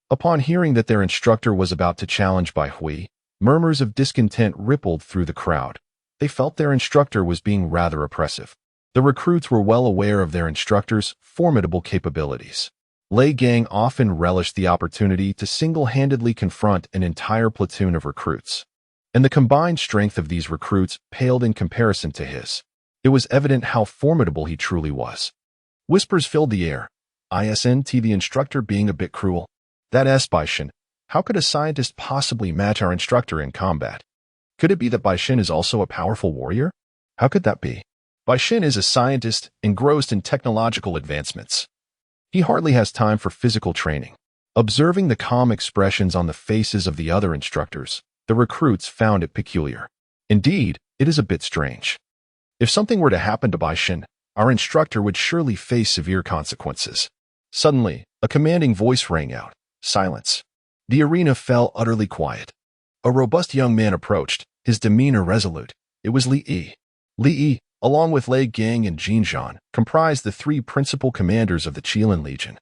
upon hearing that their instructor was about to challenge Bai Hui, murmurs of discontent rippled through the crowd. They felt their instructor was being rather oppressive. The recruits were well aware of their instructor's formidable capabilities. Lei Gang often relished the opportunity to single-handedly confront an entire platoon of recruits, and the combined strength of these recruits paled in comparison to his. It was evident how formidable he truly was. Whispers filled the air. ISNT, the instructor being a bit cruel. That Bai Shen. How could a scientist possibly match our instructor in combat? Could it be that Bai Shen is also a powerful warrior? How could that be? Bai Shen is a scientist engrossed in technological advancements. He hardly has time for physical training. Observing the calm expressions on the faces of the other instructors, the recruits found it peculiar. Indeed, it is a bit strange. If something were to happen to Bai Shen, our instructor would surely face severe consequences. Suddenly, a commanding voice rang out. Silence. The arena fell utterly quiet. A robust young man approached, his demeanor resolute. It was Li Yi. Li Yi, along with Lei Gang and Jin Zhan, comprised the 3 principal commanders of the Qilin Legion,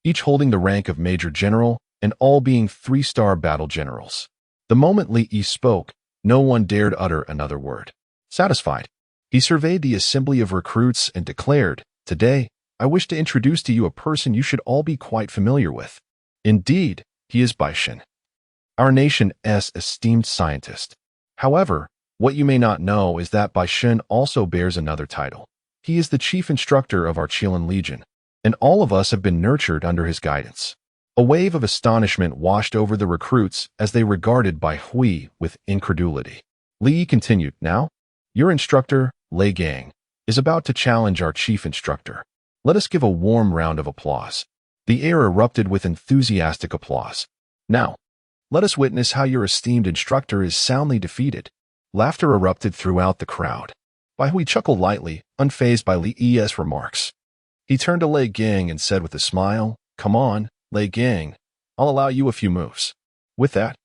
each holding the rank of Major General and all being 3-star battle generals. The moment Li Yi spoke, no one dared utter another word. Satisfied, he surveyed the assembly of recruits and declared, Today, I wish to introduce to you a person you should all be quite familiar with. Indeed, he is Bai Shen, our nation's esteemed scientist. However, what you may not know is that Bai Shen also bears another title. He is the chief instructor of our Qilin Legion, and all of us have been nurtured under his guidance. A wave of astonishment washed over the recruits as they regarded Bai Hui with incredulity. Li Yi continued, Now, your instructor, Lei Gang, is about to challenge our chief instructor. Let us give a warm round of applause. The air erupted with enthusiastic applause. Now, let us witness how your esteemed instructor is soundly defeated. Laughter erupted throughout the crowd. Bai Hui chuckled lightly, unfazed by Li Yi's remarks. He turned to Lei Gang and said with a smile, Come on, Lei Gang, I'll allow you a few moves. With that,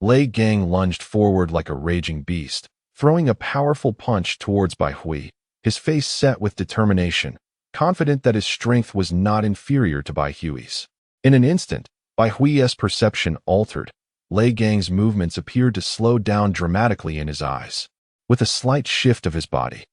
Lei Gang lunged forward like a raging beast, throwing a powerful punch towards Bai Hui, his face set with determination, confident that his strength was not inferior to Bai Hui's. In an instant, Bai Hui's perception altered. Lei Gang's movements appeared to slow down dramatically in his eyes. With a slight shift of his body,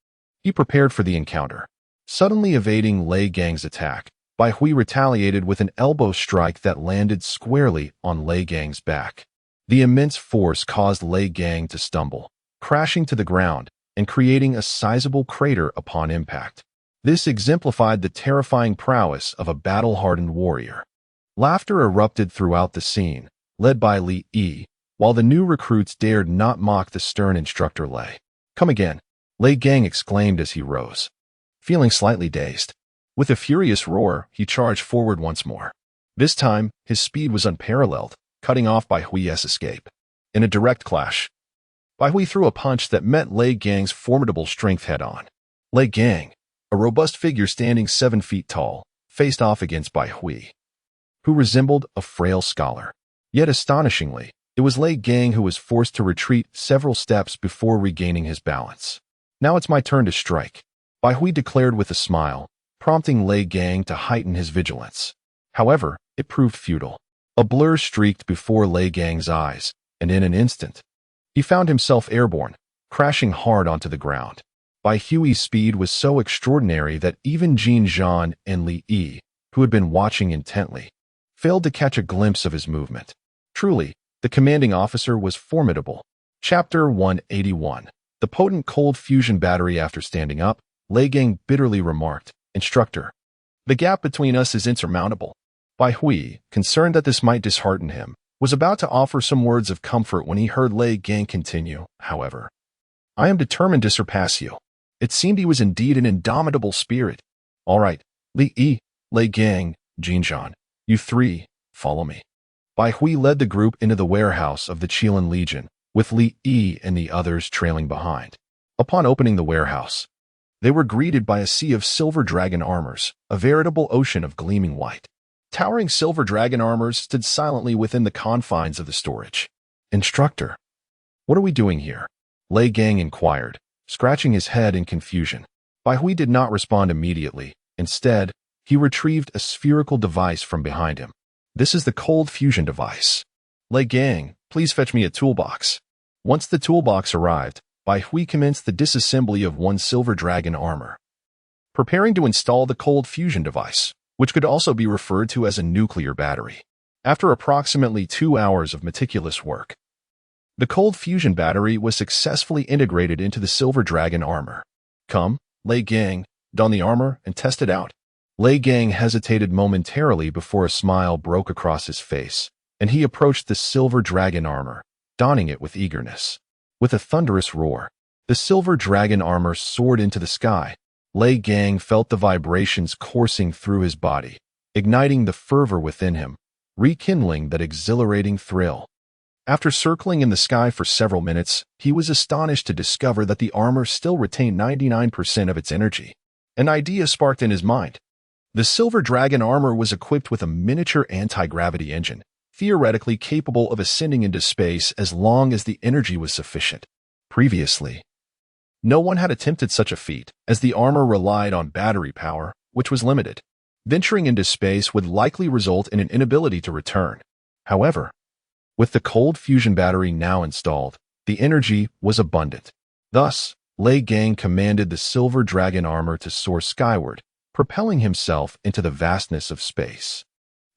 he prepared for the encounter. Suddenly evading Lei Gang's attack, Bai Hui retaliated with an elbow strike that landed squarely on Lei Gang's back. The immense force caused Lei Gang to stumble, crashing to the ground, and creating a sizable crater upon impact. This exemplified the terrifying prowess of a battle-hardened warrior. Laughter erupted throughout the scene, led by Li Yi, while the new recruits dared not mock the stern instructor Lei. "Come again," Lei Gang exclaimed as he rose. Feeling slightly dazed, with a furious roar, he charged forward once more. This time, his speed was unparalleled, cutting off Bai Hui's escape. In a direct clash, Bai Hui threw a punch that met Lei Gang's formidable strength head-on. Lei Gang, a robust figure standing 7 feet tall, faced off against Bai Hui, who resembled a frail scholar. Yet astonishingly, it was Lei Gang who was forced to retreat several steps before regaining his balance. "Now it's my turn to strike," Bai Hui declared with a smile, prompting Lei Gang to heighten his vigilance. However, it proved futile. A blur streaked before Lei Gang's eyes, and in an instant, he found himself airborne, crashing hard onto the ground. Bai Hui's speed was so extraordinary that even Jin Zhan and Li Yi, who had been watching intently, failed to catch a glimpse of his movement. Truly, the commanding officer was formidable. Chapter 181. The potent cold fusion battery. After standing up, Lei Gang bitterly remarked, "Instructor, the gap between us is insurmountable." Bai Hui, concerned that this might dishearten him, was about to offer some words of comfort when he heard Lei Gang continue, however. "I am determined to surpass you." It seemed he was indeed an indomitable spirit. "All right, Li Yi, Lei Gang, Jin Zhan, you three, follow me." Bai Hui led the group into the warehouse of the Qilin Legion, with Li Yi and the others trailing behind. Upon opening the warehouse, they were greeted by a sea of silver dragon armors, a veritable ocean of gleaming white. Towering silver dragon armors stood silently within the confines of the storage. "Instructor, what are we doing here?" Lei Gang inquired, scratching his head in confusion. Bai Hui did not respond immediately. Instead, he retrieved a spherical device from behind him. "This is the cold fusion device. Lei Gang, please fetch me a toolbox." Once the toolbox arrived, Bai Hui commenced the disassembly of one silver dragon armor, preparing to install the cold fusion device, which could also be referred to as a nuclear battery. After approximately 2 hours of meticulous work, the cold fusion battery was successfully integrated into the silver dragon armor. "Come, Lei Gang, don the armor and test it out." Lei Gang hesitated momentarily before a smile broke across his face, and he approached the silver dragon armor, donning it with eagerness. With a thunderous roar, the silver dragon armor soared into the sky. Lei Gang felt the vibrations coursing through his body, igniting the fervor within him, rekindling that exhilarating thrill. After circling in the sky for several minutes, he was astonished to discover that the armor still retained 99% of its energy. An idea sparked in his mind. The silver dragon armor was equipped with a miniature anti-gravity engine, theoretically capable of ascending into space as long as the energy was sufficient. Previously, no one had attempted such a feat, as the armor relied on battery power, which was limited. Venturing into space would likely result in an inability to return. However, with the cold fusion battery now installed, the energy was abundant. Thus, Lei Gang commanded the silver dragon armor to soar skyward, propelling himself into the vastness of space.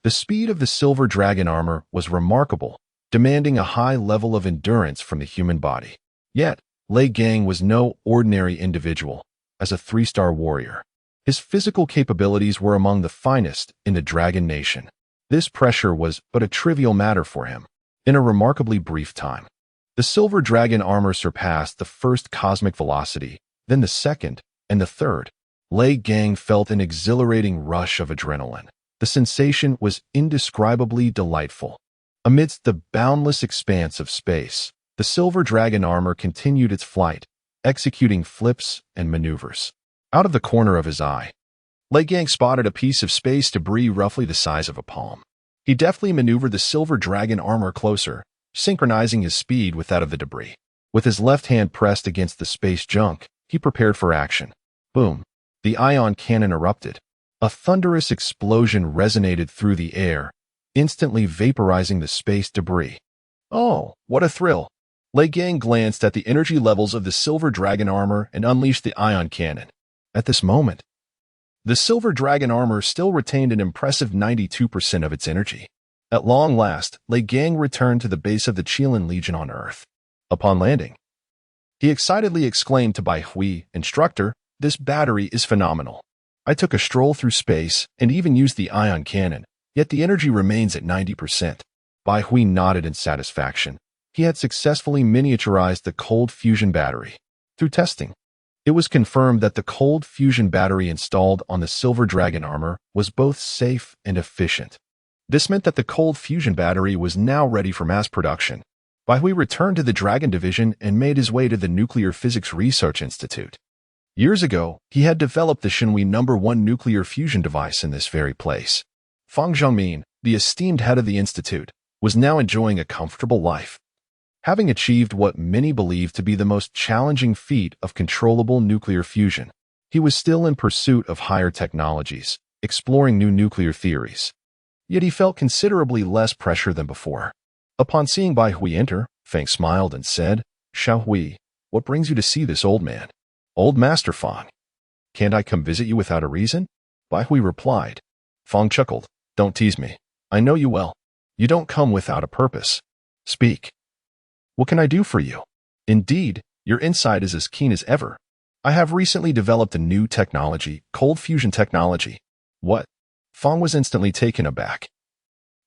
The speed of the silver dragon armor was remarkable, demanding a high level of endurance from the human body. Yet, Lei Gang was no ordinary individual. As a 3-star warrior, his physical capabilities were among the finest in the Dragon Nation. This pressure was but a trivial matter for him. In a remarkably brief time, the silver dragon armor surpassed the first cosmic velocity, then the second, and the third. Lei Gang felt an exhilarating rush of adrenaline. The sensation was indescribably delightful. Amidst the boundless expanse of space, the silver dragon armor continued its flight, executing flips and maneuvers. Out of the corner of his eye, Lei Gang spotted a piece of space debris roughly the size of a palm. He deftly maneuvered the silver dragon armor closer, synchronizing his speed with that of the debris. With his left hand pressed against the space junk, he prepared for action. Boom! The ion cannon erupted. A thunderous explosion resonated through the air, instantly vaporizing the space debris. Oh, what a thrill! Lei Gang glanced at the energy levels of the silver dragon armor and unleashed the ion cannon. At this moment, the silver dragon armor still retained an impressive 92% of its energy. At long last, Lei Gang returned to the base of the Qilin Legion on Earth. Upon landing, He excitedly exclaimed to Bai Hui, "Instructor, this battery is phenomenal. I took a stroll through space and even used the ion cannon, yet the energy remains at 90%. Bai Hui nodded in satisfaction. He had successfully miniaturized the cold fusion battery. Through testing, it was confirmed that the cold fusion battery installed on the Silver Dragon armor was both safe and efficient. This meant that the cold fusion battery was now ready for mass production. Bai Hui returned to the Dragon Division and made his way to the Nuclear Physics Research Institute. Years ago, he had developed the Shenhui #1 nuclear fusion device in this very place. Fang Zhongmin, the esteemed head of the institute, was now enjoying a comfortable life. Having achieved what many believed to be the most challenging feat of controllable nuclear fusion, he was still in pursuit of higher technologies, exploring new nuclear theories. Yet he felt considerably less pressure than before. Upon seeing Bai Hui enter, Fang smiled and said, "Xiao Hui, what brings you to see this old man?" "Old Master Fang. Can't I come visit you without a reason?" Bai Hui replied. Fang chuckled. "Don't tease me. I know you well. You don't come without a purpose. Speak. What can I do for you?" "Indeed, your insight is as keen as ever. I have recently developed a new technology, cold fusion technology." "What?" Fang was instantly taken aback,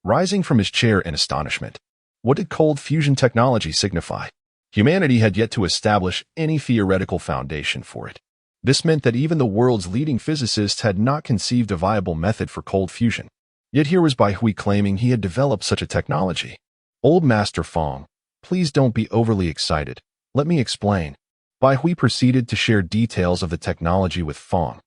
rising from his chair in astonishment. What did cold fusion technology signify? Humanity had yet to establish any theoretical foundation for it. This meant that even the world's leading physicists had not conceived a viable method for cold fusion. Yet here was Bai Hui claiming he had developed such a technology. "Old Master Fang, please don't be overly excited. Let me explain." Bai Hui proceeded to share details of the technology with Fang,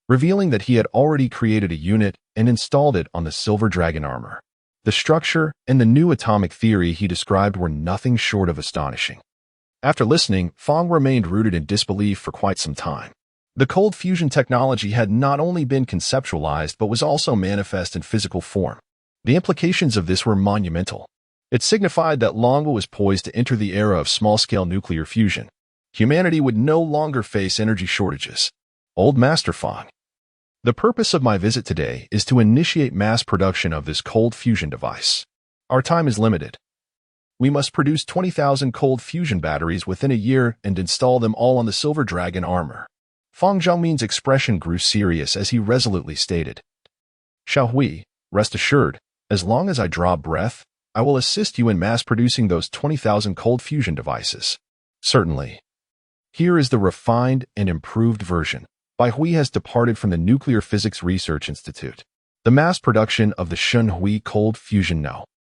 revealing that he had already created a unit and installed it on the Silver Dragon armor. The structure and the new atomic theory he described were nothing short of astonishing. After listening, Fang remained rooted in disbelief for quite some time. The cold fusion technology had not only been conceptualized but was also manifest in physical form. The implications of this were monumental. It signified that Longwa was poised to enter the era of small-scale nuclear fusion. Humanity would no longer face energy shortages. "Old Master Fang, the purpose of my visit today is to initiate mass production of this cold fusion device. Our time is limited. We must produce 20,000 cold fusion batteries within a year and install them all on the Silver Dragon armor." Fang Zhongmin's expression grew serious as he resolutely stated, "Xiao Hui, rest assured, as long as I draw breath, I will assist you in mass-producing those 20,000 cold fusion devices." "Certainly. Here is the refined and improved version." Bai Hui has departed from the Nuclear Physics Research Institute. The mass production of the Shenhui Cold Fusion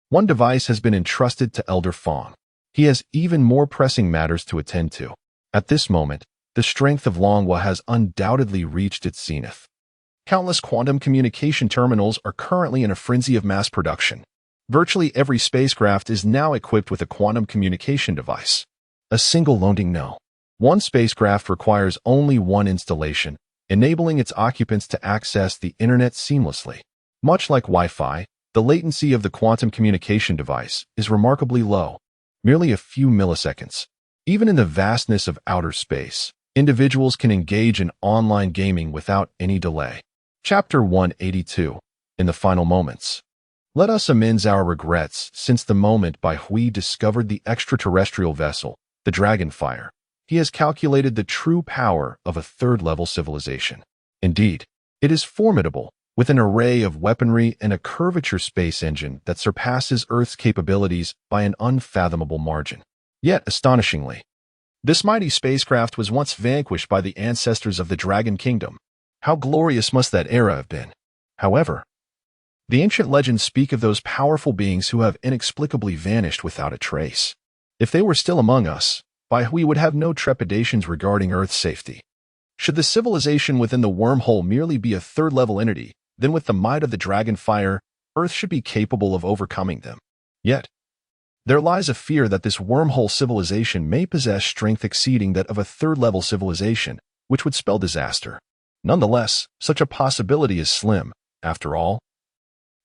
#1 device has been entrusted to Elder Fang. He has even more pressing matters to attend to. At this moment, the strength of Longwa has undoubtedly reached its zenith. Countless quantum communication terminals are currently in a frenzy of mass production. Virtually every spacecraft is now equipped with a quantum communication device. A single loading one spacecraft requires only one installation, enabling its occupants to access the internet seamlessly. Much like Wi-Fi, the latency of the quantum communication device is remarkably low, merely a few milliseconds. Even in the vastness of outer space, individuals can engage in online gaming without any delay. Chapter 182. In the final moments. Let us amend our regrets since the moment Bai Hui discovered the extraterrestrial vessel, the Dragonfire. He has calculated the true power of a third-level civilization. Indeed, it is formidable, with an array of weaponry and a curvature space engine that surpasses Earth's capabilities by an unfathomable margin. Yet, astonishingly, this mighty spacecraft was once vanquished by the ancestors of the Dragon Kingdom. How glorious must that era have been! However, the ancient legends speak of those powerful beings who have inexplicably vanished without a trace. If they were still among us, Bai Hui would have no trepidations regarding Earth's safety. Should the civilization within the wormhole merely be a third-level entity, then with the might of the Dragonfire, Earth should be capable of overcoming them. Yet, there lies a fear that this wormhole civilization may possess strength exceeding that of a third-level civilization, which would spell disaster. Nonetheless, such a possibility is slim, after all.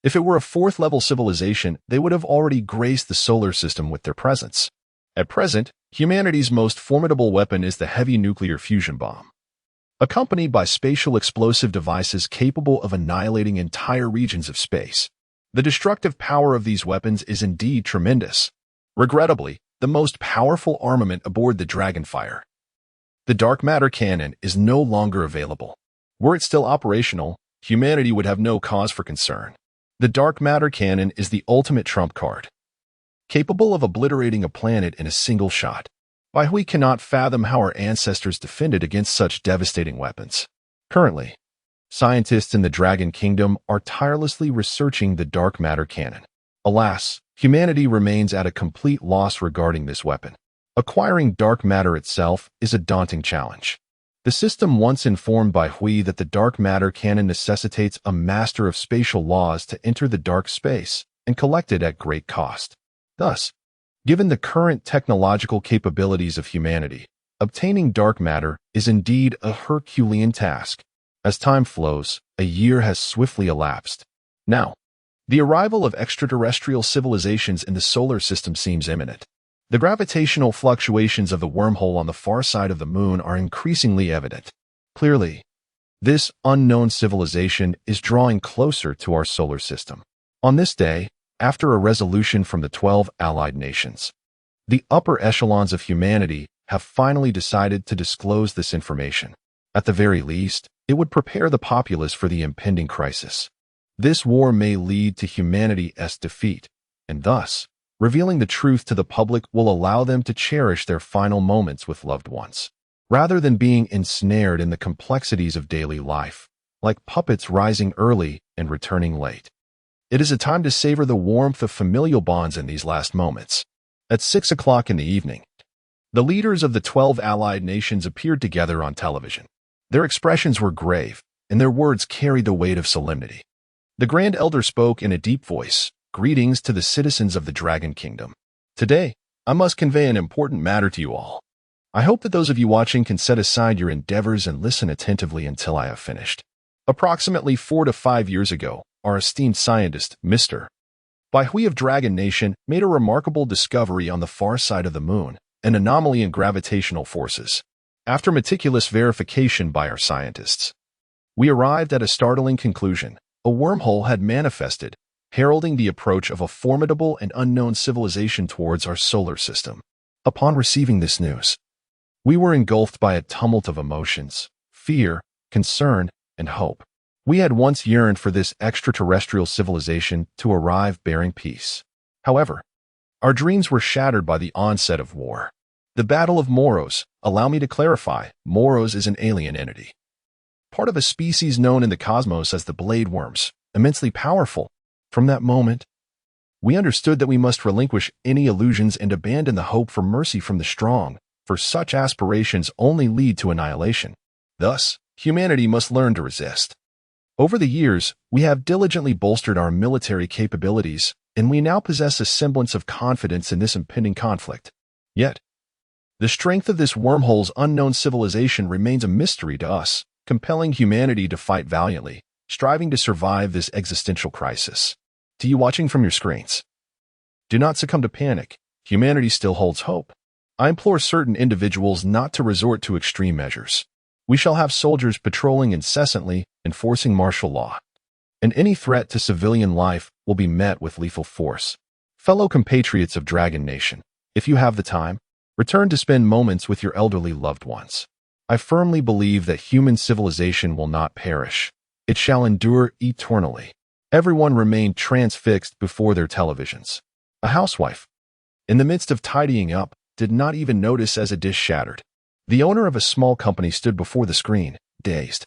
If it were a fourth-level civilization, they would have already graced the solar system with their presence. At present, humanity's most formidable weapon is the heavy nuclear fusion bomb, accompanied by spatial explosive devices capable of annihilating entire regions of space. The destructive power of these weapons is indeed tremendous. Regrettably, the most powerful armament aboard the Dragonfire The dark matter canon is no longer available. Were it still operational, humanity would have no cause for concern. The dark matter canon is the ultimate trump card, capable of obliterating a planet in a single shot. Why we cannot fathom how our ancestors defended against such devastating weapons. Currently, scientists in the Dragon Kingdom are tirelessly researching the dark matter canon. Alas, humanity remains at a complete loss regarding this weapon. Acquiring dark matter itself is a daunting challenge. The system once informed by Hui that the dark matter canon necessitates a master of spatial laws to enter the dark space and collect it at great cost. Thus, given the current technological capabilities of humanity, obtaining dark matter is indeed a Herculean task. As time flows, a year has swiftly elapsed. Now, the arrival of extraterrestrial civilizations in the solar system seems imminent. The gravitational fluctuations of the wormhole on the far side of the moon are increasingly evident. Clearly, this unknown civilization is drawing closer to our solar system. On this day, after a resolution from the 12 allied nations, the upper echelons of humanity have finally decided to disclose this information. At the very least, it would prepare the populace for the impending crisis. This war may lead to humanity's defeat, and thus, revealing the truth to the public will allow them to cherish their final moments with loved ones, rather than being ensnared in the complexities of daily life, like puppets rising early and returning late. It is a time to savor the warmth of familial bonds in these last moments. At 6 o'clock in the evening, the leaders of the 12 allied nations appeared together on television. Their expressions were grave, and their words carried the weight of solemnity. The Grand Elder spoke in a deep voice. Greetings to the citizens of the Dragon Kingdom. Today, I must convey an important matter to you all. I hope that those of you watching can set aside your endeavors and listen attentively until I have finished. Approximately 4 to 5 years ago, our esteemed scientist, Mr. Bai Hui of Dragon Nation, made a remarkable discovery on the far side of the moon, an anomaly in gravitational forces. After meticulous verification by our scientists, we arrived at a startling conclusion. A wormhole had manifested, heralding the approach of a formidable and unknown civilization towards our solar system. Upon receiving this news, we were engulfed by a tumult of emotions, fear, concern, and hope. We had once yearned for this extraterrestrial civilization to arrive bearing peace. However, our dreams were shattered by the onset of war. The Battle of Moros, allow me to clarify, Moros is an alien entity, part of a species known in the cosmos as the blade worms, immensely powerful. From that moment, we understood that we must relinquish any illusions and abandon the hope for mercy from the strong, for such aspirations only lead to annihilation. Thus, humanity must learn to resist. Over the years, we have diligently bolstered our military capabilities, and we now possess a semblance of confidence in this impending conflict. Yet, the strength of this wormhole's unknown civilization remains a mystery to us, compelling humanity to fight valiantly, striving to survive this existential crisis. To you watching from your screens, do not succumb to panic. Humanity still holds hope. I implore certain individuals not to resort to extreme measures. We shall have soldiers patrolling incessantly, enforcing martial law, and any threat to civilian life will be met with lethal force. Fellow compatriots of Dragon Nation, if you have the time, return to spend moments with your elderly loved ones. I firmly believe that human civilization will not perish. It shall endure eternally. Everyone remained transfixed before their televisions. A housewife, in the midst of tidying up, did not even notice as a dish shattered. The owner of a small company stood before the screen, dazed.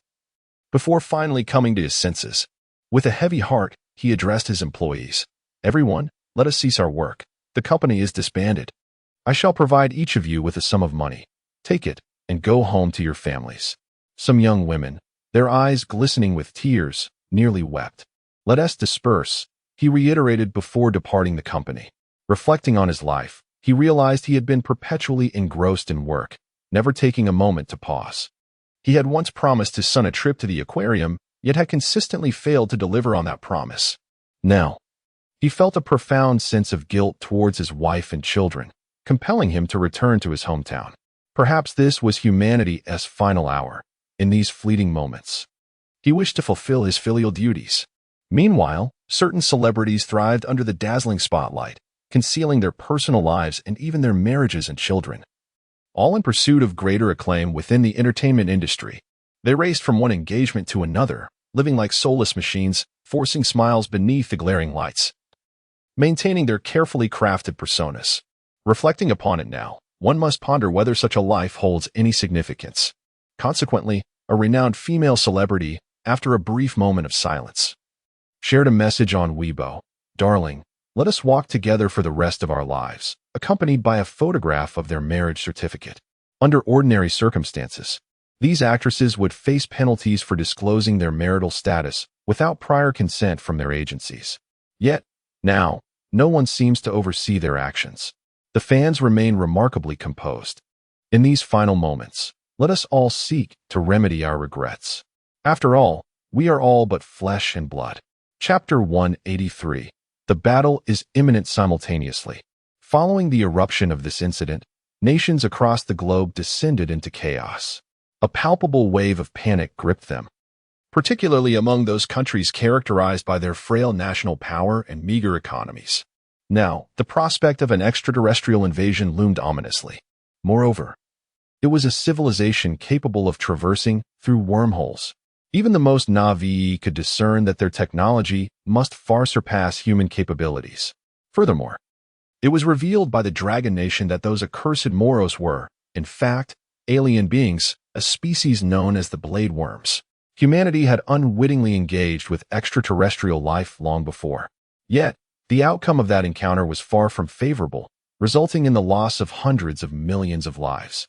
Before finally coming to his senses, with a heavy heart, he addressed his employees. Everyone, let us cease our work. The company is disbanded. I shall provide each of you with a sum of money. Take it and go home to your families. Some young women, their eyes glistening with tears, nearly wept. Let us disperse, he reiterated before departing the company. Reflecting on his life, he realized he had been perpetually engrossed in work, never taking a moment to pause. He had once promised his son a trip to the aquarium, yet had consistently failed to deliver on that promise. Now, he felt a profound sense of guilt towards his wife and children, compelling him to return to his hometown. Perhaps this was humanity's final hour. In these fleeting moments, he wished to fulfill his filial duties. Meanwhile, certain celebrities thrived under the dazzling spotlight, concealing their personal lives and even their marriages and children. all in pursuit of greater acclaim within the entertainment industry. They raced from one engagement to another, living like soulless machines, forcing smiles beneath the glaring lights, maintaining their carefully crafted personas. Reflecting upon it now, one must ponder whether such a life holds any significance. Consequently, a renowned female celebrity, after a brief moment of silence, shared a message on Weibo. "Darling, let us walk together for the rest of our lives," accompanied by a photograph of their marriage certificate. Under ordinary circumstances, these actresses would face penalties for disclosing their marital status without prior consent from their agencies. Yet, now, no one seems to oversee their actions. The fans remain remarkably composed. In these final moments, let us all seek to remedy our regrets. After all, we are all but flesh and blood. Chapter 183. The battle is imminent simultaneously. Following the eruption of this incident, nations across the globe descended into chaos. A palpable wave of panic gripped them, particularly among those countries characterized by their frail national power and meager economies. Now, the prospect of an extraterrestrial invasion loomed ominously. Moreover, it was a civilization capable of traversing through wormholes. Even the most naive could discern that their technology must far surpass human capabilities. Furthermore, it was revealed by the Dragon Nation that those accursed Moros were, in fact, alien beings, a species known as the blade worms. Humanity had unwittingly engaged with extraterrestrial life long before. Yet, the outcome of that encounter was far from favorable, resulting in the loss of hundreds of millions of lives.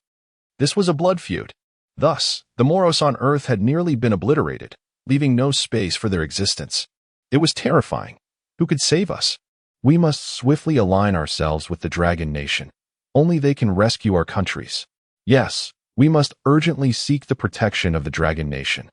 This was a blood feud. Thus, the Moros on Earth had nearly been obliterated, leaving no space for their existence. It was terrifying. Who could save us? We must swiftly align ourselves with the Dragon Nation. Only they can rescue our countries. Yes, we must urgently seek the protection of the Dragon Nation.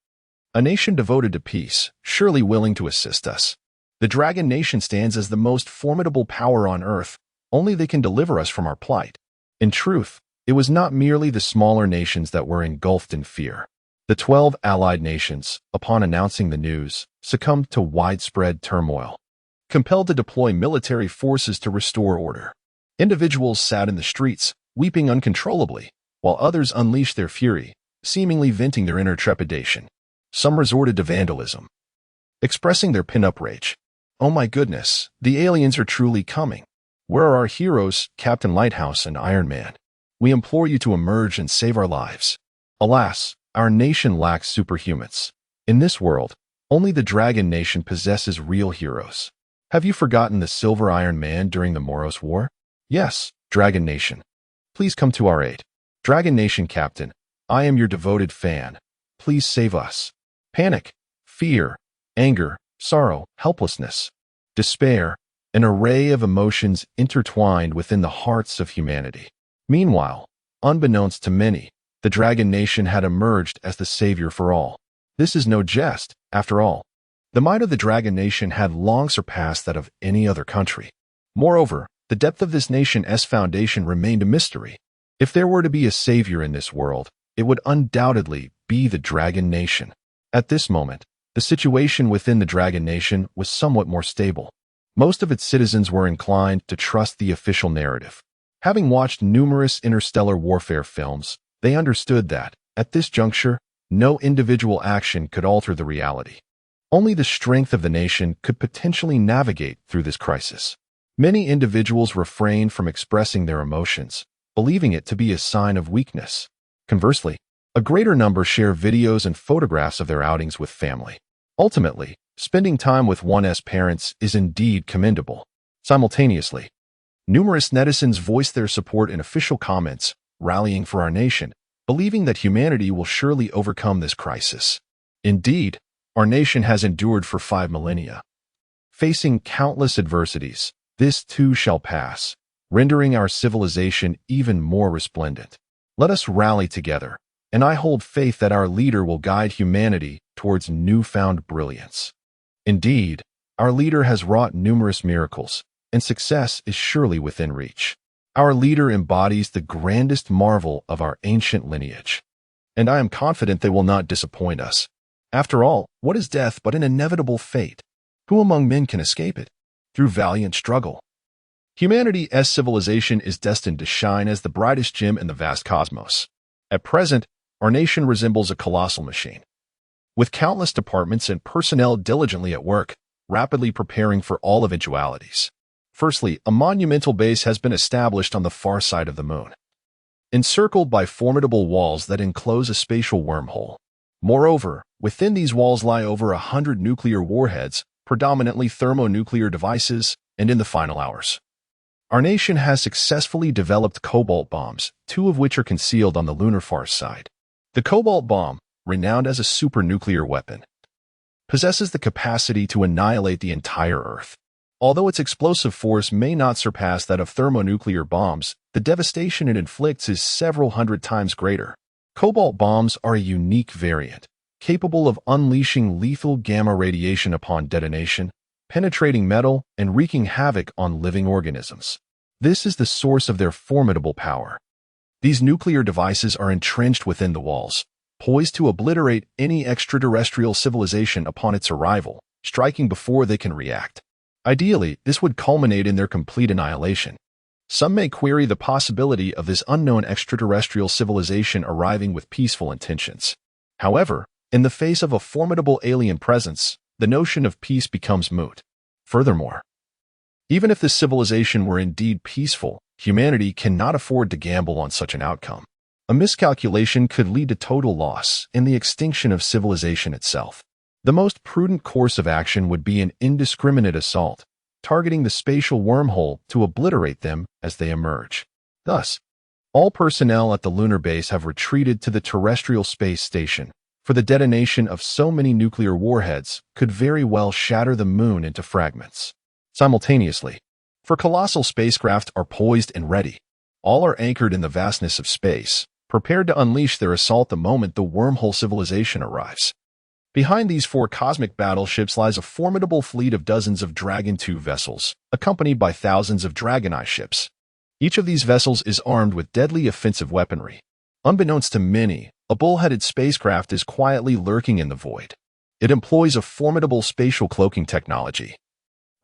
A nation devoted to peace, surely willing to assist us. The Dragon Nation stands as the most formidable power on Earth. Only they can deliver us from our plight. In truth, it was not merely the smaller nations that were engulfed in fear. The 12 allied nations, upon announcing the news, succumbed to widespread turmoil. Compelled to deploy military forces to restore order, individuals sat in the streets, weeping uncontrollably, while others unleashed their fury, seemingly venting their inner trepidation. Some resorted to vandalism, expressing their pin-up rage. "Oh my goodness, the aliens are truly coming. Where are our heroes, Captain Lighthouse and Iron Man? We implore you to emerge and save our lives." Alas, our nation lacks superhumans. In this world, only the Dragon Nation possesses real heroes. Have you forgotten the Silver Iron Man during the Moros War? Yes, Dragon Nation. Please come to our aid. Dragon Nation Captain, I am your devoted fan. Please save us. Panic, fear, anger, sorrow, helplessness, despair, an array of emotions intertwined within the hearts of humanity. Meanwhile, unbeknownst to many, the Dragon Nation had emerged as the savior for all. This is no jest, after all. The might of the Dragon Nation had long surpassed that of any other country. Moreover, the depth of this nation's foundation remained a mystery. If there were to be a savior in this world, it would undoubtedly be the Dragon Nation. At this moment, the situation within the Dragon Nation was somewhat more stable. Most of its citizens were inclined to trust the official narrative. Having watched numerous interstellar warfare films, they understood that, at this juncture, no individual action could alter the reality. Only the strength of the nation could potentially navigate through this crisis. Many individuals refrained from expressing their emotions, believing it to be a sign of weakness. Conversely, a greater number share videos and photographs of their outings with family. Ultimately, spending time with one's parents is indeed commendable. Simultaneously, numerous netizens voiced their support in official comments, rallying for our nation, believing that humanity will surely overcome this crisis. Indeed, our nation has endured for 5 millennia. Facing countless adversities, this too shall pass, rendering our civilization even more resplendent. Let us rally together, and I hold faith that our leader will guide humanity towards newfound brilliance. Indeed, our leader has wrought numerous miracles, and success is surely within reach. Our leader embodies the grandest marvel of our ancient lineage, and I am confident they will not disappoint us. After all, what is death but an inevitable fate? Who among men can escape it? Through valiant struggle. Humanity's civilization is destined to shine as the brightest gem in the vast cosmos. At present, our nation resembles a colossal machine, with countless departments and personnel diligently at work, rapidly preparing for all eventualities. Firstly, a monumental base has been established on the far side of the moon, encircled by formidable walls that enclose a spatial wormhole. Moreover, within these walls lie over 100 nuclear warheads, predominantly thermonuclear devices, and in the final hours, our nation has successfully developed cobalt bombs, 2 of which are concealed on the lunar far side. The cobalt bomb, renowned as a supernuclear weapon, possesses the capacity to annihilate the entire Earth. Although its explosive force may not surpass that of thermonuclear bombs, the devastation it inflicts is several hundred times greater. Cobalt bombs are a unique variant, capable of unleashing lethal gamma radiation upon detonation, penetrating metal, and wreaking havoc on living organisms. This is the source of their formidable power. These nuclear devices are entrenched within the walls, poised to obliterate any extraterrestrial civilization upon its arrival, striking before they can react. Ideally, this would culminate in their complete annihilation. Some may query the possibility of this unknown extraterrestrial civilization arriving with peaceful intentions. However, in the face of a formidable alien presence, the notion of peace becomes moot. Furthermore, even if this civilization were indeed peaceful, humanity cannot afford to gamble on such an outcome. A miscalculation could lead to total loss and the extinction of civilization itself. The most prudent course of action would be an indiscriminate assault, targeting the spatial wormhole to obliterate them as they emerge. Thus, all personnel at the lunar base have retreated to the terrestrial space station, for the detonation of so many nuclear warheads could very well shatter the moon into fragments. Simultaneously, for colossal spacecraft are poised and ready. All are anchored in the vastness of space, prepared to unleash their assault the moment the wormhole civilization arrives. Behind these 4 cosmic battleships lies a formidable fleet of dozens of Dragon II vessels, accompanied by thousands of Dragon I ships. Each of these vessels is armed with deadly offensive weaponry. Unbeknownst to many, a bull-headed spacecraft is quietly lurking in the void. It employs a formidable spatial cloaking technology,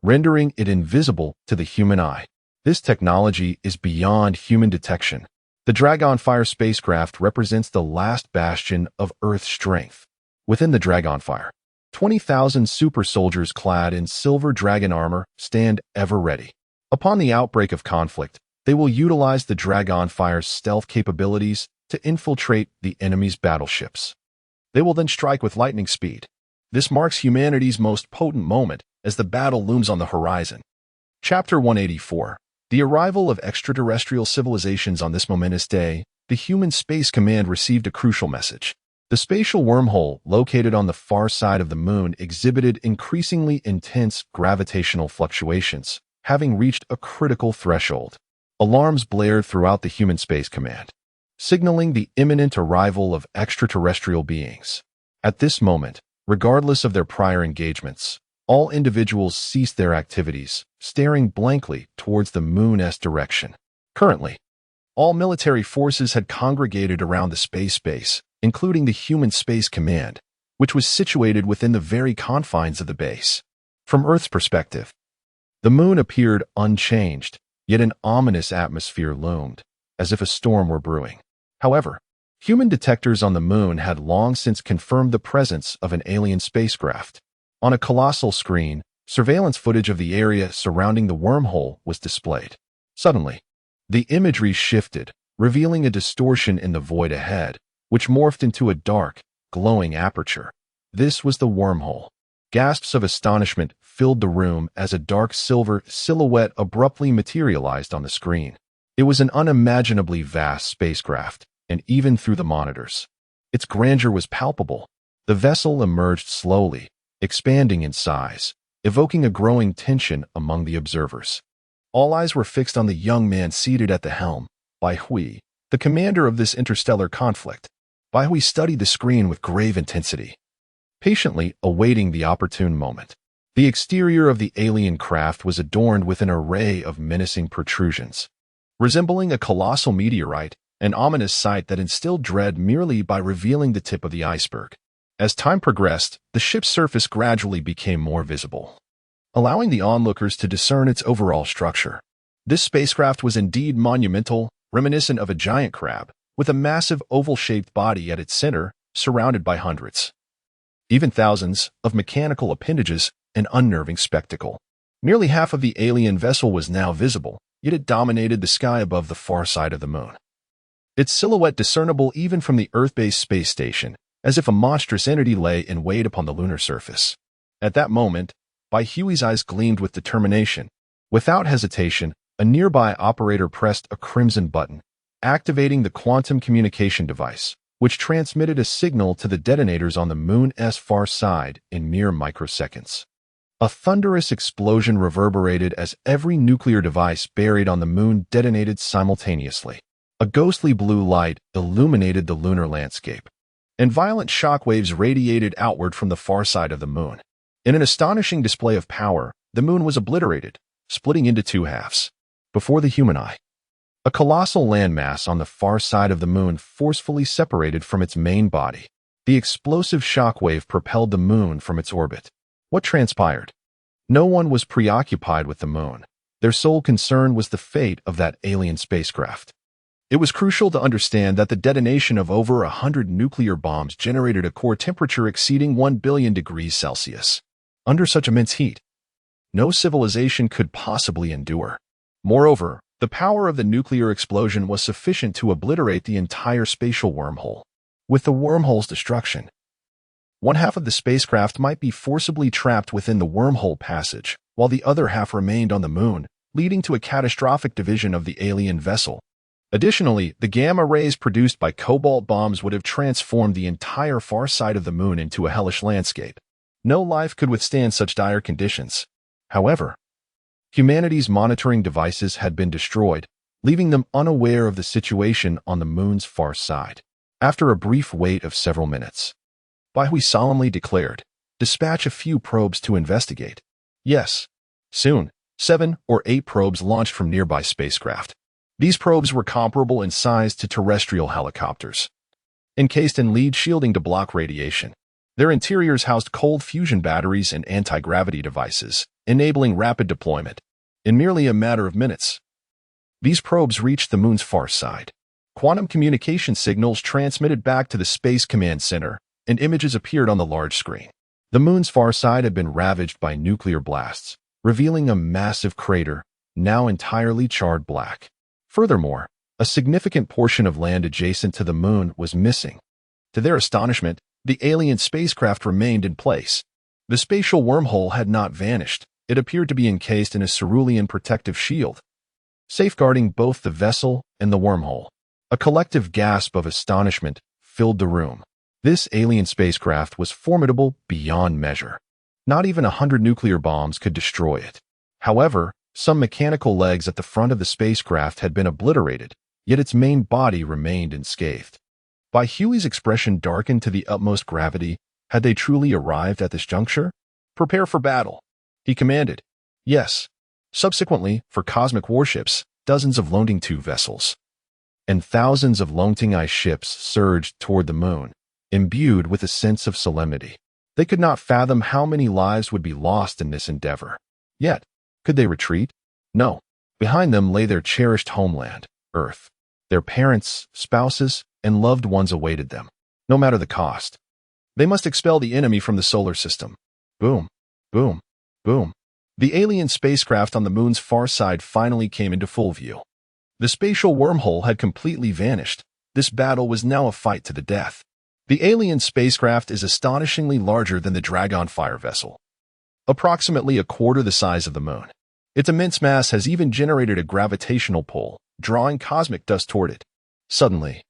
rendering it invisible to the human eye. This technology is beyond human detection. The Dragonfire spacecraft represents the last bastion of Earth's strength. Within the Dragonfire, 20,000 super soldiers clad in silver dragon armor stand ever ready. Upon the outbreak of conflict, they will utilize the Dragonfire's stealth capabilities to infiltrate the enemy's battleships. They will then strike with lightning speed. This marks humanity's most potent moment as the battle looms on the horizon. Chapter 184. The arrival of extraterrestrial civilizations. On this momentous day, the Human Space Command received a crucial message. The spatial wormhole, located on the far side of the moon, exhibited increasingly intense gravitational fluctuations, having reached a critical threshold. Alarms blared throughout the Human Space Command, signaling the imminent arrival of extraterrestrial beings. At this moment, regardless of their prior engagements, all individuals ceased their activities, staring blankly towards the moon's direction. Currently, all military forces had congregated around the space base, including the Human Space Command, which was situated within the very confines of the base. From Earth's perspective, the moon appeared unchanged, yet an ominous atmosphere loomed, as if a storm were brewing. However, human detectors on the moon had long since confirmed the presence of an alien spacecraft. On a colossal screen, surveillance footage of the area surrounding the wormhole was displayed. Suddenly, the imagery shifted, revealing a distortion in the void ahead, which morphed into a dark, glowing aperture. This was the wormhole. Gasps of astonishment filled the room as a dark silver silhouette abruptly materialized on the screen. It was an unimaginably vast spacecraft, and even through the monitors, its grandeur was palpable. The vessel emerged slowly, expanding in size, evoking a growing tension among the observers. All eyes were fixed on the young man seated at the helm, Bai Hui, the commander of this interstellar conflict. Bai Hui studied the screen with grave intensity, patiently awaiting the opportune moment. The exterior of the alien craft was adorned with an array of menacing protrusions, resembling a colossal meteorite, an ominous sight that instilled dread merely by revealing the tip of the iceberg. As time progressed, the ship's surface gradually became more visible, allowing the onlookers to discern its overall structure. This spacecraft was indeed monumental, reminiscent of a giant crab, with a massive oval-shaped body at its center, surrounded by hundreds, even thousands, of mechanical appendages, an unnerving spectacle. Nearly half of the alien vessel was now visible, yet it dominated the sky above the far side of the moon. Its silhouette discernible even from the Earth-based space station, as if a monstrous entity lay and weighed upon the lunar surface. At that moment, Huey's eyes gleamed with determination. Without hesitation, a nearby operator pressed a crimson button, activating the quantum communication device, which transmitted a signal to the detonators on the moon's far side in mere microseconds. A thunderous explosion reverberated as every nuclear device buried on the moon detonated simultaneously. A ghostly blue light illuminated the lunar landscape, and violent shockwaves radiated outward from the far side of the moon. In an astonishing display of power, the moon was obliterated, splitting into two halves. Before the human eye, a colossal landmass on the far side of the moon forcefully separated from its main body. The explosive shockwave propelled the moon from its orbit. What transpired? No one was preoccupied with the moon. Their sole concern was the fate of that alien spacecraft. It was crucial to understand that the detonation of over 100 nuclear bombs generated a core temperature exceeding 1 billion degrees Celsius. Under such immense heat, no civilization could possibly endure. Moreover, the power of the nuclear explosion was sufficient to obliterate the entire spatial wormhole. With the wormhole's destruction, one half of the spacecraft might be forcibly trapped within the wormhole passage, while the other half remained on the moon, leading to a catastrophic division of the alien vessel. Additionally, the gamma rays produced by cobalt bombs would have transformed the entire far side of the moon into a hellish landscape. No life could withstand such dire conditions. However, humanity's monitoring devices had been destroyed, leaving them unaware of the situation on the moon's far side. After a brief wait of several minutes, Hui solemnly declared, "Dispatch a few probes to investigate." Yes. Soon, 7 or 8 probes launched from nearby spacecraft. These probes were comparable in size to terrestrial helicopters, encased in lead shielding to block radiation. Their interiors housed cold fusion batteries and anti-gravity devices, enabling rapid deployment. In merely a matter of minutes, these probes reached the moon's far side. Quantum communication signals transmitted back to the Space Command Center, and images appeared on the large screen. The moon's far side had been ravaged by nuclear blasts, revealing a massive crater, now entirely charred black. Furthermore, a significant portion of land adjacent to the moon was missing. To their astonishment, the alien spacecraft remained in place. The spatial wormhole had not vanished. It appeared to be encased in a cerulean protective shield, safeguarding both the vessel and the wormhole. A collective gasp of astonishment filled the room. This alien spacecraft was formidable beyond measure. Not even 100 nuclear bombs could destroy it. However, some mechanical legs at the front of the spacecraft had been obliterated, yet its main body remained unscathed. Huey's expression darkened to the utmost gravity. Had they truly arrived at this juncture? "Prepare for battle," he commanded. Yes. Subsequently, for cosmic warships, dozens of Longting 2 vessels and thousands of Longting I ships surged toward the moon, imbued with a sense of solemnity. They could not fathom how many lives would be lost in this endeavor. Yet, could they retreat? No. Behind them lay their cherished homeland, Earth. Their parents, spouses, and loved ones awaited them, no matter the cost. They must expel the enemy from the solar system. Boom, boom, boom. The alien spacecraft on the moon's far side finally came into full view. The spatial wormhole had completely vanished. This battle was now a fight to the death. The alien spacecraft is astonishingly larger than the Dragonfire vessel, approximately a quarter the size of the moon. Its immense mass has even generated a gravitational pull, drawing cosmic dust toward it. Suddenly,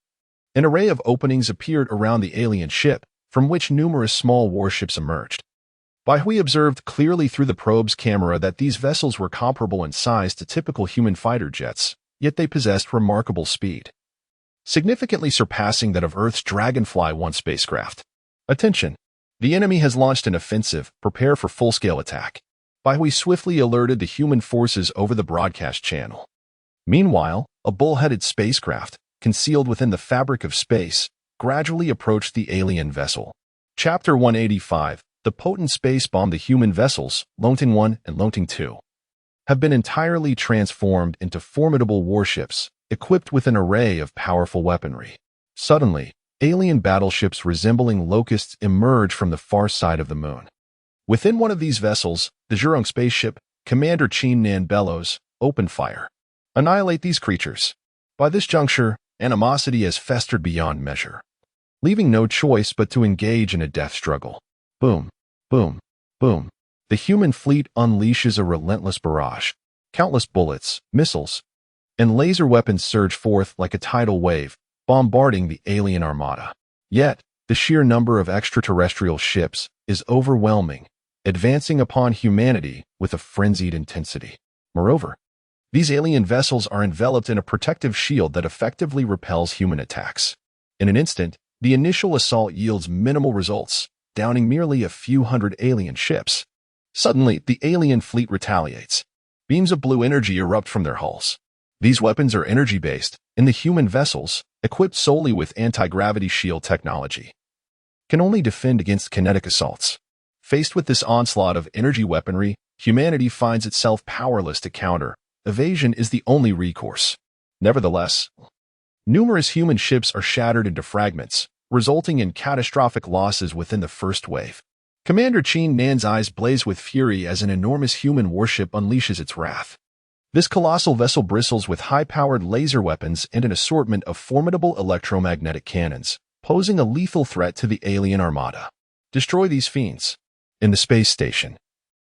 an array of openings appeared around the alien ship, from which numerous small warships emerged. Hui observed clearly through the probe's camera that these vessels were comparable in size to typical human fighter jets, yet they possessed remarkable speed, significantly surpassing that of Earth's Dragonfly 1 spacecraft. Attention! The enemy has launched an offensive. Prepare for full-scale attack. Hui swiftly alerted the human forces over the broadcast channel. Meanwhile, a bull-headed spacecraft, concealed within the fabric of space, gradually approached the alien vessel. Chapter 185, The Potent Space Bomb. The human vessels, Longting 1 and Longting 2, have been entirely transformed into formidable warships, equipped with an array of powerful weaponry. Suddenly, alien battleships resembling locusts emerge from the far side of the moon. Within one of these vessels, the Zhurong spaceship, Commander Chin Nan bellows, "Open fire. Annihilate these creatures." By this juncture, animosity has festered beyond measure, leaving no choice but to engage in a death struggle. Boom, boom, boom. The human fleet unleashes a relentless barrage. Countless bullets, missiles, and laser weapons surge forth like a tidal wave, bombarding the alien armada. Yet, the sheer number of extraterrestrial ships is overwhelming, advancing upon humanity with a frenzied intensity. Moreover, these alien vessels are enveloped in a protective shield that effectively repels human attacks. In an instant, the initial assault yields minimal results, downing merely a few hundred alien ships. Suddenly, the alien fleet retaliates. Beams of blue energy erupt from their hulls. These weapons are energy-based, and the human vessels, equipped solely with anti-gravity shield technology, can only defend against kinetic assaults. Faced with this onslaught of energy weaponry, humanity finds itself powerless to counter. Evasion is the only recourse. Nevertheless, numerous human ships are shattered into fragments, resulting in catastrophic losses within the first wave. Commander Chin Nan's eyes blaze with fury as an enormous human warship unleashes its wrath. This colossal vessel bristles with high-powered laser weapons and an assortment of formidable electromagnetic cannons, posing a lethal threat to the alien armada. Destroy these fiends. In the space station,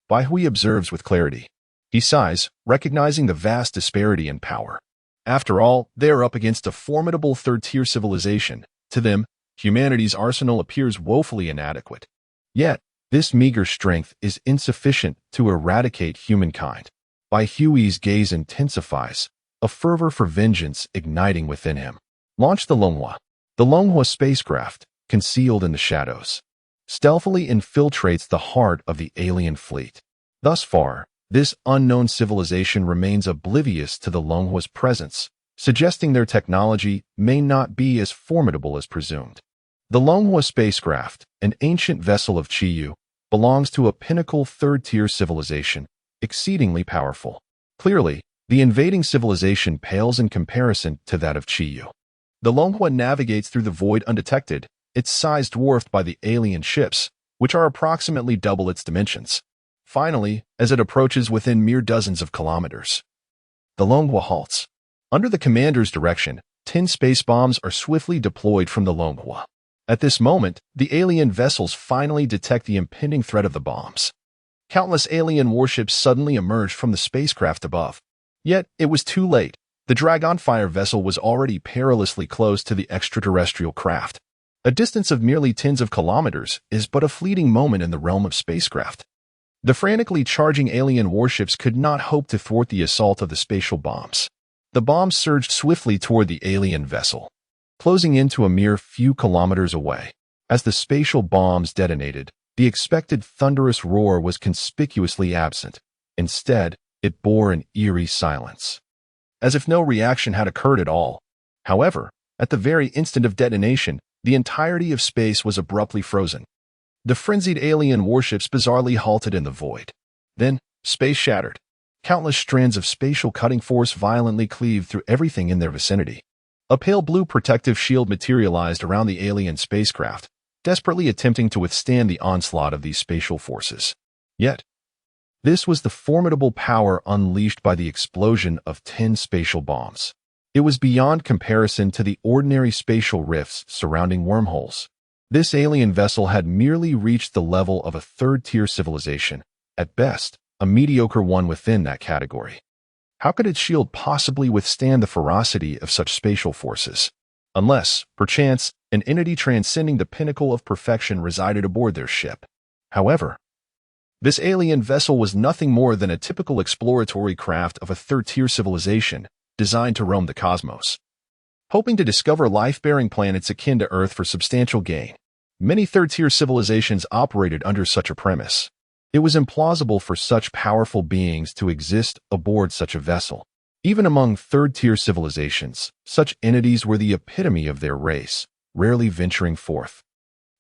Bai Hui observes with clarity. He sighs, recognizing the vast disparity in power. After all, they are up against a formidable third-tier civilization. To them, humanity's arsenal appears woefully inadequate. Yet, this meager strength is insufficient to eradicate humankind. Bai Hui's gaze intensifies, a fervor for vengeance igniting within him. Launch the Longhua. The Longhua spacecraft, concealed in the shadows, stealthily infiltrates the heart of the alien fleet. Thus far, this unknown civilization remains oblivious to the Longhua's presence, suggesting their technology may not be as formidable as presumed. The Longhua spacecraft, an ancient vessel of Chiyu, belongs to a pinnacle third-tier civilization, exceedingly powerful. Clearly, the invading civilization pales in comparison to that of Chiyu. The Longhua navigates through the void undetected, its size dwarfed by the alien ships, which are approximately double its dimensions. Finally, as it approaches within mere dozens of kilometers, the Longhua halts. Under the commander's direction, 10 space bombs are swiftly deployed from the Longhua. At this moment, the alien vessels finally detect the impending threat of the bombs. Countless alien warships suddenly emerged from the spacecraft above. Yet, it was too late. The Dragonfire vessel was already perilously close to the extraterrestrial craft. A distance of merely tens of kilometers is but a fleeting moment in the realm of spacecraft. The frantically charging alien warships could not hope to thwart the assault of the spatial bombs. The bombs surged swiftly toward the alien vessel, closing in to a mere few kilometers away. As the spatial bombs detonated, the expected thunderous roar was conspicuously absent. Instead, it bore an eerie silence, as if no reaction had occurred at all. However, at the very instant of detonation, the entirety of space was abruptly frozen. The frenzied alien warships bizarrely halted in the void. Then, space shattered. Countless strands of spatial cutting force violently cleaved through everything in their vicinity. A pale blue protective shield materialized around the alien spacecraft, desperately attempting to withstand the onslaught of these spatial forces. Yet, this was the formidable power unleashed by the explosion of 10 spatial bombs. It was beyond comparison to the ordinary spatial rifts surrounding wormholes. This alien vessel had merely reached the level of a third-tier civilization, at best, a mediocre one within that category. How could its shield possibly withstand the ferocity of such spatial forces? Unless, perchance, an entity transcending the pinnacle of perfection resided aboard their ship. However, this alien vessel was nothing more than a typical exploratory craft of a third-tier civilization, designed to roam the cosmos, hoping to discover life-bearing planets akin to Earth for substantial gain. Many third-tier civilizations operated under such a premise. It was implausible for such powerful beings to exist aboard such a vessel. Even among third-tier civilizations, such entities were the epitome of their race, rarely venturing forth.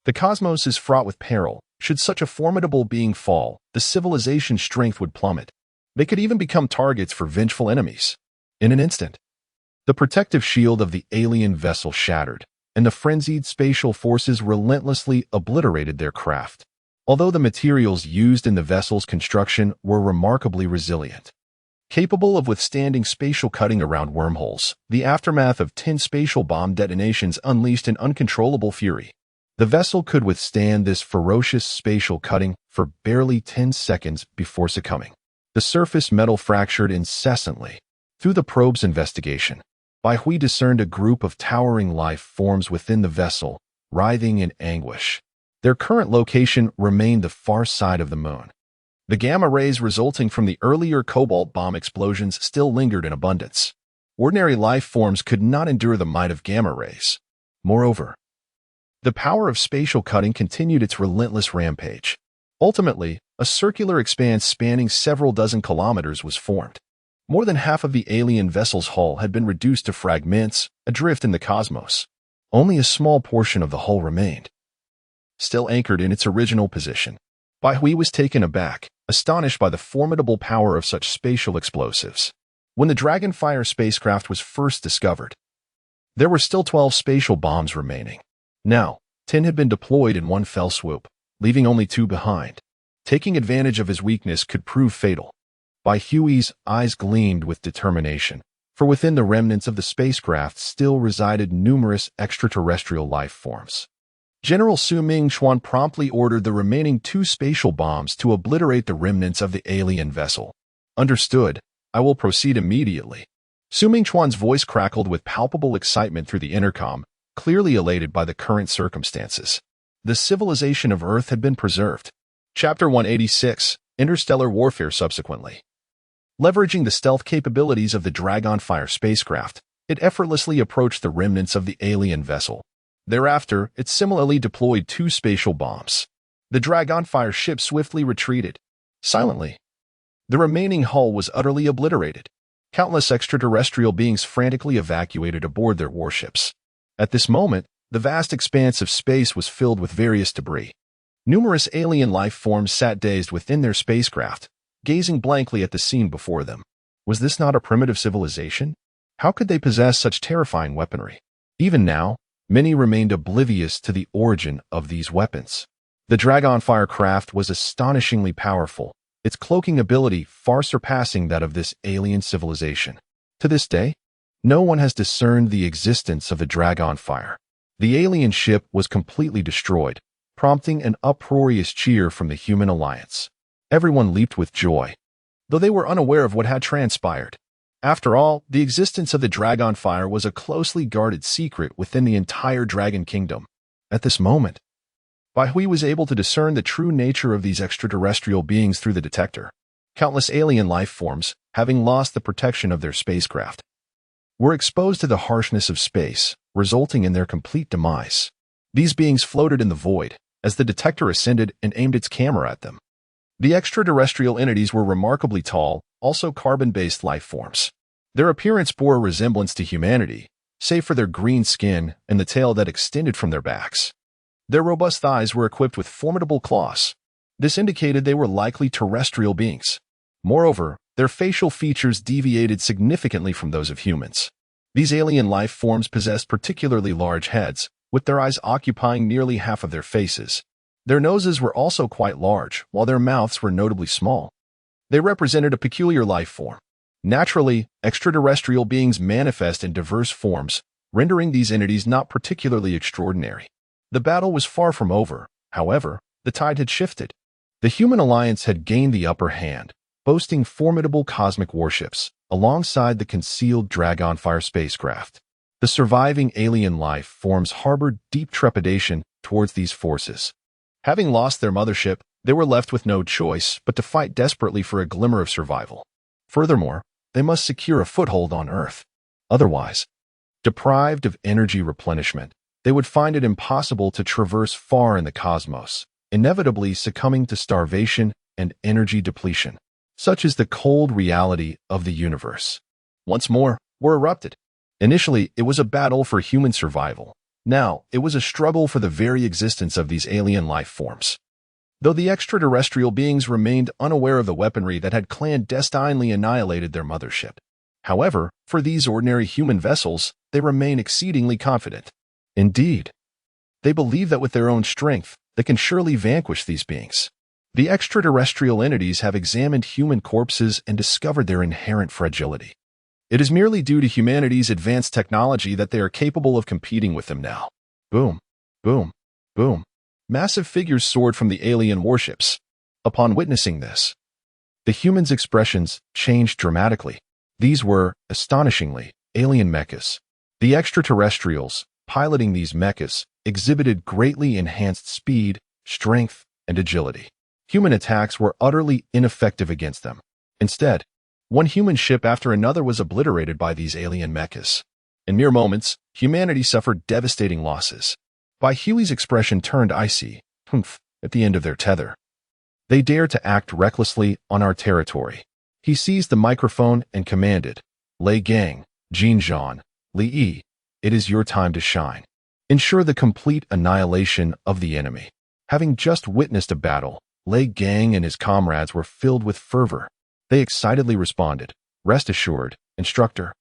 The cosmos is fraught with peril. Should such a formidable being fall, the civilization's strength would plummet. They could even become targets for vengeful enemies. In an instant, the protective shield of the alien vessel shattered, and the frenzied spatial forces relentlessly obliterated their craft. Although the materials used in the vessel's construction were remarkably resilient, capable of withstanding spatial cutting around wormholes, the aftermath of 10 spatial bomb detonations unleashed an uncontrollable fury. The vessel could withstand this ferocious spatial cutting for barely 10 seconds before succumbing. The surface metal fractured incessantly. Through the probe's investigation, Baihui discerned a group of towering life forms within the vessel, writhing in anguish. Their current location remained the far side of the moon. The gamma rays resulting from the earlier cobalt bomb explosions still lingered in abundance. Ordinary life forms could not endure the might of gamma rays. Moreover, the power of spatial cutting continued its relentless rampage. Ultimately, a circular expanse spanning several dozen kilometers was formed. More than half of the alien vessel's hull had been reduced to fragments, adrift in the cosmos. Only a small portion of the hull remained, still anchored in its original position. Baihui was taken aback, astonished by the formidable power of such spatial explosives. When the Dragonfire spacecraft was first discovered, there were still 12 spatial bombs remaining. Now, 10 had been deployed in one fell swoop, leaving only 2 behind. Taking advantage of his weakness could prove fatal. Baihui's eyes gleamed with determination, for within the remnants of the spacecraft still resided numerous extraterrestrial life forms. General Su Ming Chuan promptly ordered the remaining 2 spatial bombs to obliterate the remnants of the alien vessel. Understood. I will proceed immediately. Su Ming Chuan's voice crackled with palpable excitement through the intercom, clearly elated by the current circumstances. The civilization of Earth had been preserved. Chapter 186, Interstellar Warfare. Subsequently, leveraging the stealth capabilities of the Dragonfire spacecraft, it effortlessly approached the remnants of the alien vessel. Thereafter, it similarly deployed 2 spatial bombs. The Dragonfire ship swiftly retreated. Silently, the remaining hull was utterly obliterated. Countless extraterrestrial beings frantically evacuated aboard their warships. At this moment, the vast expanse of space was filled with various debris. Numerous alien life forms sat dazed within their spacecraft, gazing blankly at the scene before them. Was this not a primitive civilization? How could they possess such terrifying weaponry? Even now, many remained oblivious to the origin of these weapons. The Dragonfire craft was astonishingly powerful, its cloaking ability far surpassing that of this alien civilization. To this day, no one has discerned the existence of the Dragonfire. The alien ship was completely destroyed, prompting an uproarious cheer from the human alliance. Everyone leaped with joy, though they were unaware of what had transpired. After all, the existence of the Dragonfire was a closely guarded secret within the entire Dragon Kingdom. At this moment, Baihui was able to discern the true nature of these extraterrestrial beings through the detector. Countless alien life forms, having lost the protection of their spacecraft, were exposed to the harshness of space, resulting in their complete demise. These beings floated in the void as the detector ascended and aimed its camera at them. The extraterrestrial entities were remarkably tall, also carbon-based life forms. Their appearance bore a resemblance to humanity, save for their green skin and the tail that extended from their backs. Their robust thighs were equipped with formidable claws. This indicated they were likely terrestrial beings. Moreover, their facial features deviated significantly from those of humans. These alien life forms possessed particularly large heads, with their eyes occupying nearly half of their faces. Their noses were also quite large, while their mouths were notably small. They represented a peculiar life form. Naturally, extraterrestrial beings manifest in diverse forms, rendering these entities not particularly extraordinary. The battle was far from over. However, the tide had shifted. The human alliance had gained the upper hand, boasting formidable cosmic warships, alongside the concealed Dragonfire spacecraft. The surviving alien life forms harbored deep trepidation towards these forces. Having lost their mothership, they were left with no choice but to fight desperately for a glimmer of survival. Furthermore, they must secure a foothold on Earth. Otherwise, deprived of energy replenishment, they would find it impossible to traverse far in the cosmos, inevitably succumbing to starvation and energy depletion. Such is the cold reality of the universe. Once more, war erupted. Initially, it was a battle for human survival. Now, it was a struggle for the very existence of these alien life forms. though the extraterrestrial beings remained unaware of the weaponry that had clandestinely annihilated their mothership. However, for these ordinary human vessels, they remain exceedingly confident. Indeed, they believe that with their own strength, they can surely vanquish these beings. The extraterrestrial entities have examined human corpses and discovered their inherent fragility. It is merely due to humanity's advanced technology that they are capable of competing with them now. Boom, boom, boom. Massive figures soared from the alien warships. Upon witnessing this, the humans' expressions changed dramatically. These were, astonishingly, alien mechas. The extraterrestrials, piloting these mechas, exhibited greatly enhanced speed, strength, and agility. Human attacks were utterly ineffective against them. Instead, one human ship after another was obliterated by these alien mechas. In mere moments, humanity suffered devastating losses. Bai Hui's expression turned icy, at the end of their tether. They dared to act recklessly on our territory. He seized the microphone and commanded, Lei Gang, Jin Zhan, Li Yi, it is your time to shine. Ensure the complete annihilation of the enemy. Having just witnessed a battle, Lei Gang and his comrades were filled with fervor. They excitedly responded, rest assured, instructor.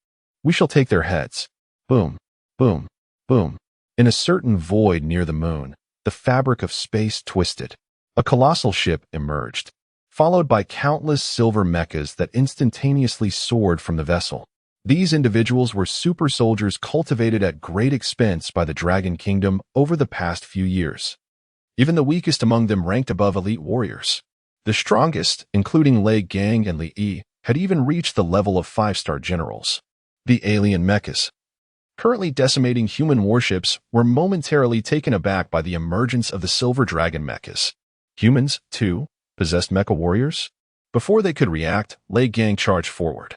We shall take their heads. Boom, boom, boom. In a certain void near the moon, the fabric of space twisted. A colossal ship emerged, followed by countless silver mechas that instantaneously soared from the vessel. These individuals were super soldiers cultivated at great expense by the Dragon Kingdom over the past few years. Even the weakest among them ranked above elite warriors. The strongest, including Lei Gang and Li Yi, had even reached the level of 5-star generals. The alien mechas, currently decimating human warships, were momentarily taken aback by the emergence of the Silver Dragon mechas. Humans, too, possessed mecha warriors? Before they could react, Lei Gang charged forward,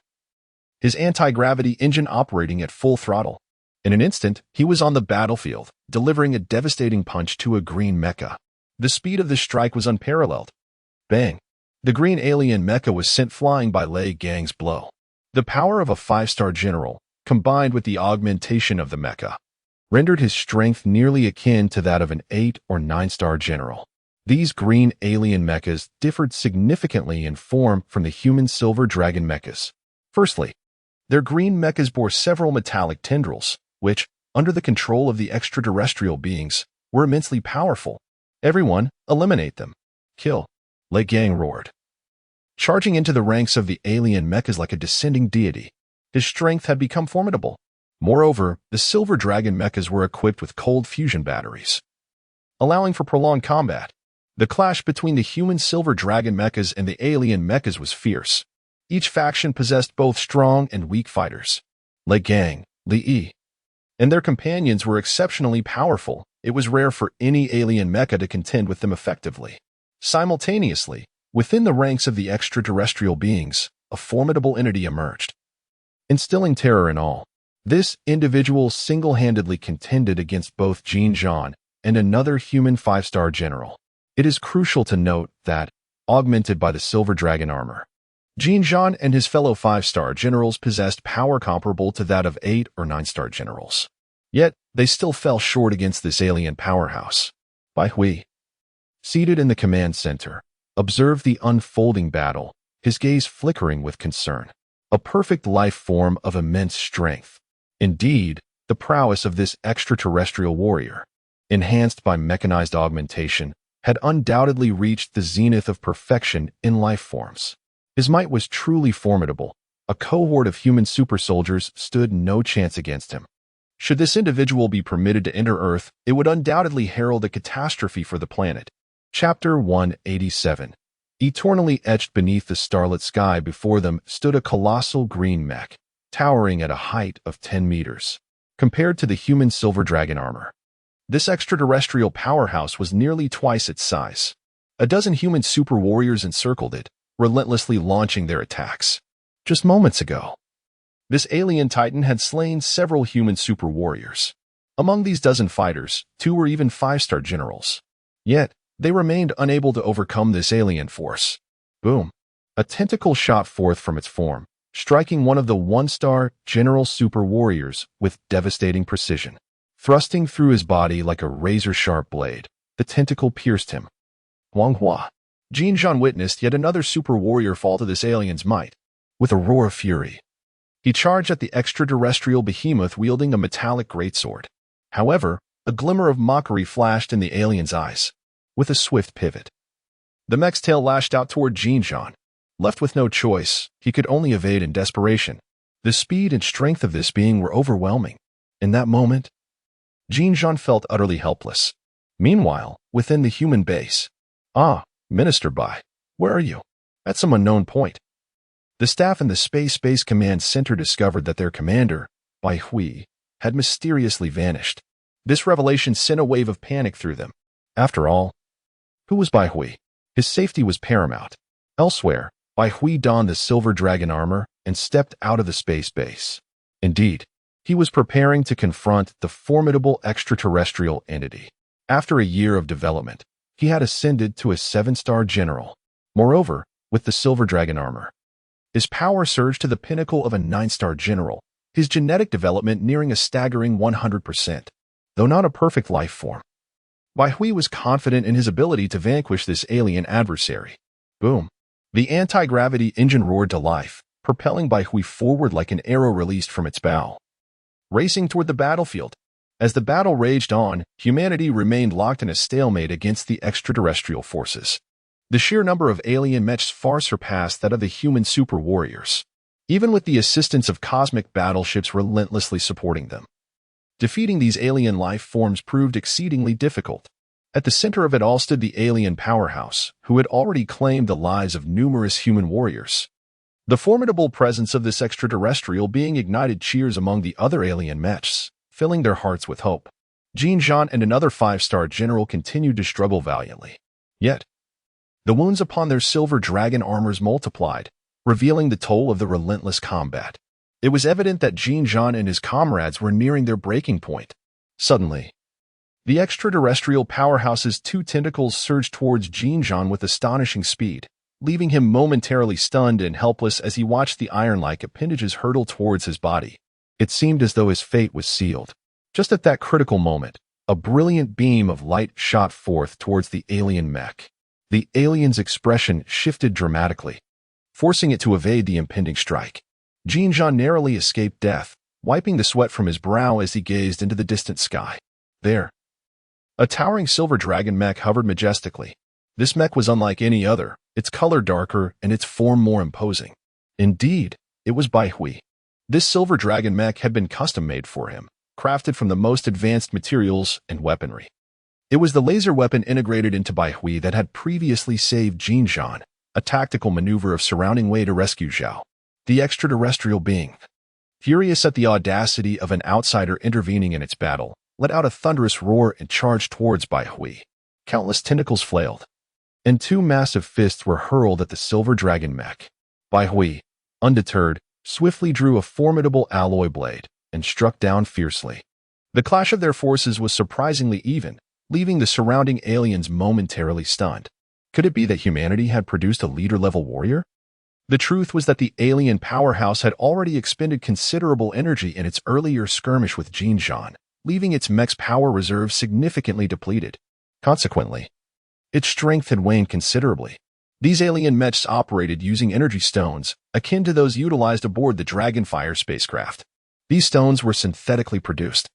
his anti-gravity engine operating at full throttle. In an instant, he was on the battlefield, delivering a devastating punch to a green mecha. The speed of the strike was unparalleled. Bang! The green alien mecha was sent flying by Lei Gang's blow. The power of a 5-star general, combined with the augmentation of the mecha, rendered his strength nearly akin to that of an 8 or 9-star general. These green alien mechas differed significantly in form from the human Silver Dragon mechas. Firstly, their green mechas bore several metallic tendrils, which, under the control of the extraterrestrial beings, were immensely powerful. Everyone, eliminate them. Kill. Lei Gang roared, charging into the ranks of the alien mechas like a descending deity. His strength had become formidable. Moreover, the Silver Dragon mechas were equipped with cold fusion batteries, allowing for prolonged combat. The clash between the human Silver Dragon mechas and the alien mechas was fierce. Each faction possessed both strong and weak fighters. Lei Gang, Li Yi, and their companions were exceptionally powerful. It was rare for any alien mecha to contend with them effectively. Simultaneously, within the ranks of the extraterrestrial beings, a formidable entity emerged, instilling terror in all. This individual single-handedly contended against both Jin Zhan and another human 5-star general. It is crucial to note that, augmented by the Silver Dragon armor, Jin Zhan and his fellow 5-star generals possessed power comparable to that of 8 or 9-star generals. Yet, they still fell short against this alien powerhouse. Bai Hui, seated in the command center, observed the unfolding battle, his gaze flickering with concern. A perfect life form of immense strength. Indeed, the prowess of this extraterrestrial warrior, enhanced by mechanized augmentation, had undoubtedly reached the zenith of perfection in life forms. His might was truly formidable. A cohort of human super soldiers stood no chance against him. Should this individual be permitted to enter Earth, it would undoubtedly herald a catastrophe for the planet. Chapter 187. Eternally etched beneath the starlit sky before them stood a colossal green mech, towering at a height of 10 meters. Compared to the human Silver Dragon armor, this extraterrestrial powerhouse was nearly twice its size. A dozen human super warriors encircled it, relentlessly launching their attacks. Just moments ago, this alien titan had slain several human super warriors. Among these dozen fighters, 2 were even 5-star generals. Yet, they remained unable to overcome this alien force. Boom! A tentacle shot forth from its form, striking one of the 1-star general super warriors with devastating precision. Thrusting through his body like a razor-sharp blade, the tentacle pierced him. manhwa. Jinzhan witnessed yet another super warrior fall to this alien's might. With a roar of fury, he charged at the extraterrestrial behemoth wielding a metallic greatsword. However, a glimmer of mockery flashed in the alien's eyes. With a swift pivot, the mech's tail lashed out toward Jinzhan. Left with no choice, he could only evade in desperation. The speed and strength of this being were overwhelming. In that moment, Jinzhan felt utterly helpless. Meanwhile, within the human base, Minister Bai, where are you? At some unknown point, the staff in the Space Base Command Center discovered that their commander, Bai Hui, had mysteriously vanished. This revelation sent a wave of panic through them. After all, who was Bai Hui? His safety was paramount. Elsewhere, Bai Hui donned the silver dragon armor and stepped out of the space base. Indeed, he was preparing to confront the formidable extraterrestrial entity. After a year of development, he had ascended to a 7-star general. Moreover, with the silver dragon armor, his power surged to the pinnacle of a 9-star general, his genetic development nearing a staggering 100%. Though not a perfect life form, Bai Hui was confident in his ability to vanquish this alien adversary. Boom. The anti-gravity engine roared to life, propelling Bai Hui forward like an arrow released from its bow. Racing toward the battlefield. As the battle raged on, humanity remained locked in a stalemate against the extraterrestrial forces. The sheer number of alien mechs far surpassed that of the human super warriors, even with the assistance of cosmic battleships relentlessly supporting them. Defeating these alien life forms proved exceedingly difficult. At the center of it all stood the alien powerhouse, who had already claimed the lives of numerous human warriors. The formidable presence of this extraterrestrial being ignited cheers among the other alien mechs, filling their hearts with hope. Jinzhan and another 5-star general continued to struggle valiantly. Yet, the wounds upon their silver dragon armors multiplied, revealing the toll of the relentless combat. It was evident that Jinzhan and his comrades were nearing their breaking point. Suddenly, the extraterrestrial powerhouse's 2 tentacles surged towards Jinzhan with astonishing speed, leaving him momentarily stunned and helpless as he watched the iron-like appendages hurtle towards his body. It seemed as though his fate was sealed. Just at that critical moment, a brilliant beam of light shot forth towards the alien mech. The alien's expression shifted dramatically, forcing it to evade the impending strike. Jinzhan narrowly escaped death, wiping the sweat from his brow as he gazed into the distant sky. There, a towering silver dragon mech hovered majestically. This mech was unlike any other, its color darker and its form more imposing. Indeed, it was Bai Hui. This silver dragon mech had been custom-made for him, crafted from the most advanced materials and weaponry. It was the laser weapon integrated into Bai Hui that had previously saved Jinzhan, a tactical maneuver of surrounding Wei to rescue Zhao. The extraterrestrial being, furious at the audacity of an outsider intervening in its battle, let out a thunderous roar and charged towards Bai Hui. Countless tentacles flailed, and 2 massive fists were hurled at the silver dragon mech. Bai Hui, undeterred, swiftly drew a formidable alloy blade and struck down fiercely. The clash of their forces was surprisingly even, leaving the surrounding aliens momentarily stunned. Could it be that humanity had produced a leader-level warrior? The truth was that the alien powerhouse had already expended considerable energy in its earlier skirmish with Jinzhan, leaving its mech's power reserve significantly depleted. Consequently, its strength had waned considerably. These alien mechs operated using energy stones, akin to those utilized aboard the Dragonfire spacecraft. These stones were synthetically produced,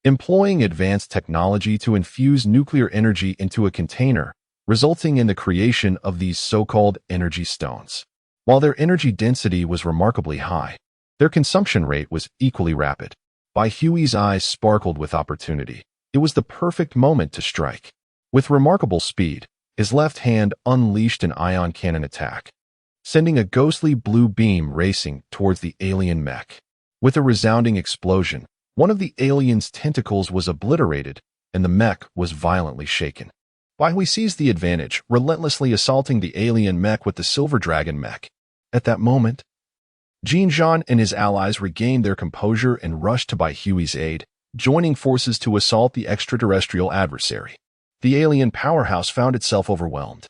employing advanced technology to infuse nuclear energy into a container, resulting in the creation of these so-called energy stones. While their energy density was remarkably high, their consumption rate was equally rapid. Bai Hui's eyes sparkled with opportunity. It was the perfect moment to strike. With remarkable speed, his left hand unleashed an ion cannon attack, sending a ghostly blue beam racing towards the alien mech. With a resounding explosion, one of the alien's tentacles was obliterated, and the mech was violently shaken. Bai Hui seized the advantage, relentlessly assaulting the alien mech with the silver dragon mech. At that moment, Jinzhan and his allies regained their composure and rushed to Bai Hui's aid, joining forces to assault the extraterrestrial adversary. The alien powerhouse found itself overwhelmed,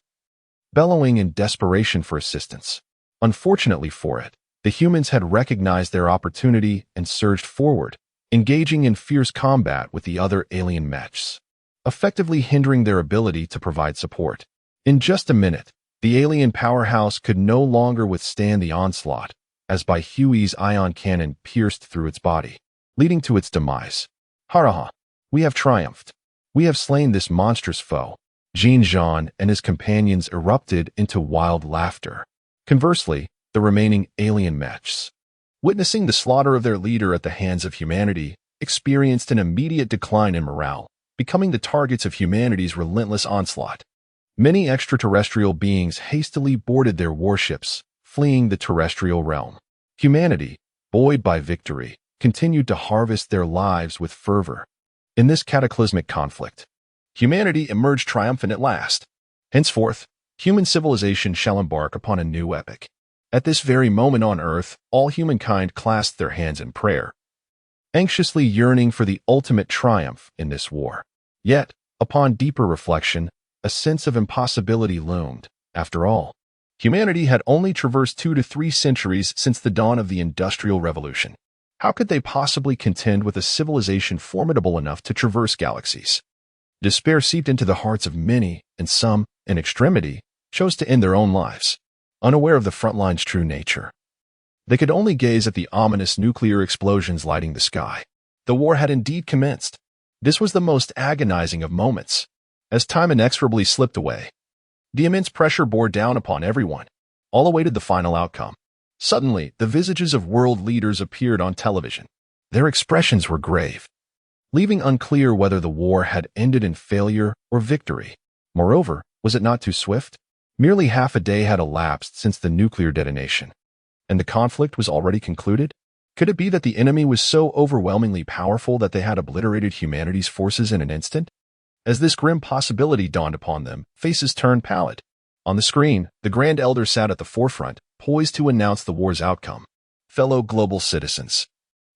bellowing in desperation for assistance. Unfortunately for it, the humans had recognized their opportunity and surged forward, engaging in fierce combat with the other alien mechs, effectively hindering their ability to provide support. In just a minute, the alien powerhouse could no longer withstand the onslaught, as by Huey's ion cannon pierced through its body, leading to its demise. Haraha! We have triumphed. We have slain this monstrous foe. Jean Jean and his companions erupted into wild laughter. Conversely, the remaining alien mechs, witnessing the slaughter of their leader at the hands of humanity, experienced an immediate decline in morale, becoming the targets of humanity's relentless onslaught. Many extraterrestrial beings hastily boarded their warships, fleeing the terrestrial realm. Humanity, buoyed by victory, continued to harvest their lives with fervor. In this cataclysmic conflict, humanity emerged triumphant at last. Henceforth, human civilization shall embark upon a new epoch. At this very moment on Earth, all humankind clasped their hands in prayer, anxiously yearning for the ultimate triumph in this war. Yet, upon deeper reflection, a sense of impossibility loomed. After all, humanity had only traversed 2 to 3 centuries since the dawn of the Industrial Revolution. How could they possibly contend with a civilization formidable enough to traverse galaxies? Despair seeped into the hearts of many, and some, in extremity, chose to end their own lives, unaware of the frontline's true nature. They could only gaze at the ominous nuclear explosions lighting the sky. The war had indeed commenced. This was the most agonizing of moments. As time inexorably slipped away, the immense pressure bore down upon everyone. All awaited the final outcome. Suddenly, the visages of world leaders appeared on television. Their expressions were grave, leaving unclear whether the war had ended in failure or victory. Moreover, was it not too swift? Merely half a day had elapsed since the nuclear detonation, and the conflict was already concluded? Could it be that the enemy was so overwhelmingly powerful that they had obliterated humanity's forces in an instant? As this grim possibility dawned upon them, faces turned pallid. On the screen, the Grand Elder sat at the forefront, poised to announce the war's outcome. Fellow global citizens,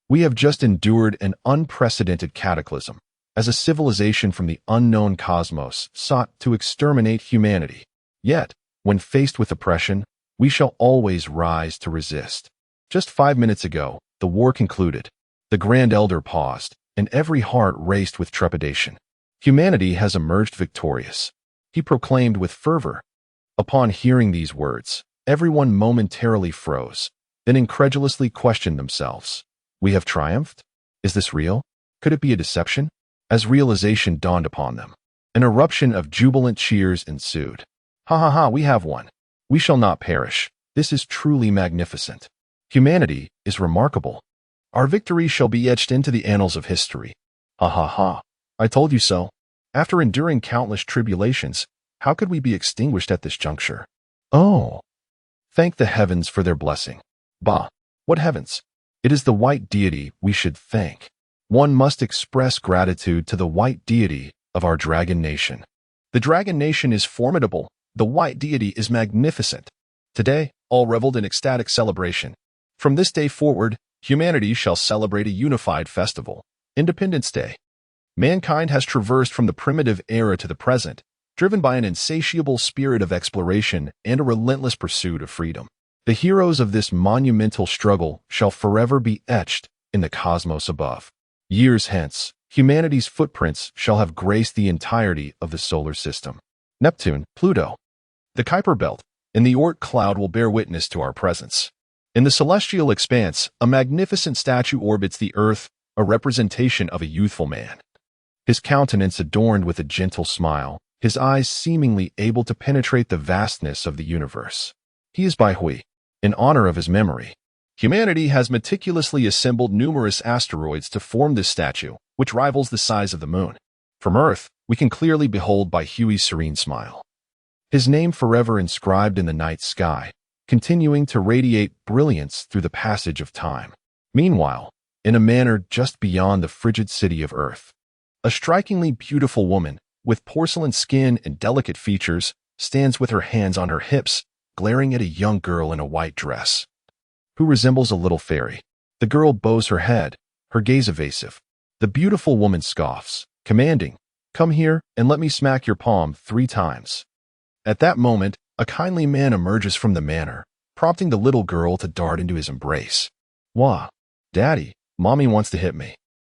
we have just endured an unprecedented cataclysm, as a civilization from the unknown cosmos sought to exterminate humanity. Yet, when faced with oppression, we shall always rise to resist. Just 5 minutes ago, the war concluded. The Grand Elder paused, and every heart raced with trepidation. Humanity has emerged victorious, he proclaimed with fervor. Upon hearing these words, everyone momentarily froze, then incredulously questioned themselves. We have triumphed? Is this real? Could it be a deception? As realization dawned upon them, an eruption of jubilant cheers ensued. Ha ha ha, we have won. We shall not perish. This is truly magnificent. Humanity is remarkable. Our victory shall be etched into the annals of history. Ha ha ha. I told you so. After enduring countless tribulations, how could we be extinguished at this juncture? Oh, thank the heavens for their blessing. Bah, what heavens? It is the white deity we should thank. One must express gratitude to the white deity of our dragon nation. The dragon nation is formidable. The white deity is magnificent. Today, all reveled in ecstatic celebration. From this day forward, humanity shall celebrate a unified festival, Independence Day. Mankind has traversed from the primitive era to the present, driven by an insatiable spirit of exploration and a relentless pursuit of freedom. The heroes of this monumental struggle shall forever be etched in the cosmos above. Years hence, humanity's footprints shall have graced the entirety of the solar system. Neptune, Pluto, the Kuiper Belt, and the Oort cloud will bear witness to our presence. In the celestial expanse, a magnificent statue orbits the Earth, a representation of a youthful man. His countenance adorned with a gentle smile, his eyes seemingly able to penetrate the vastness of the universe. He is Bai Hui. In honor of his memory, humanity has meticulously assembled numerous asteroids to form this statue, which rivals the size of the moon. From Earth, we can clearly behold Bai Hui's serene smile, his name forever inscribed in the night sky, continuing to radiate brilliance through the passage of time. Meanwhile, in a manner just beyond the frigid city of Earth, a strikingly beautiful woman, with porcelain skin and delicate features, stands with her hands on her hips, glaring at a young girl in a white dress, who resembles a little fairy. The girl bows her head, her gaze evasive. The beautiful woman scoffs, commanding, "Come here and let me smack your palm 3 times. At that moment, a kindly man emerges from the manor, prompting the little girl to dart into his embrace. "Wah, Daddy, Mommy wants to hit me."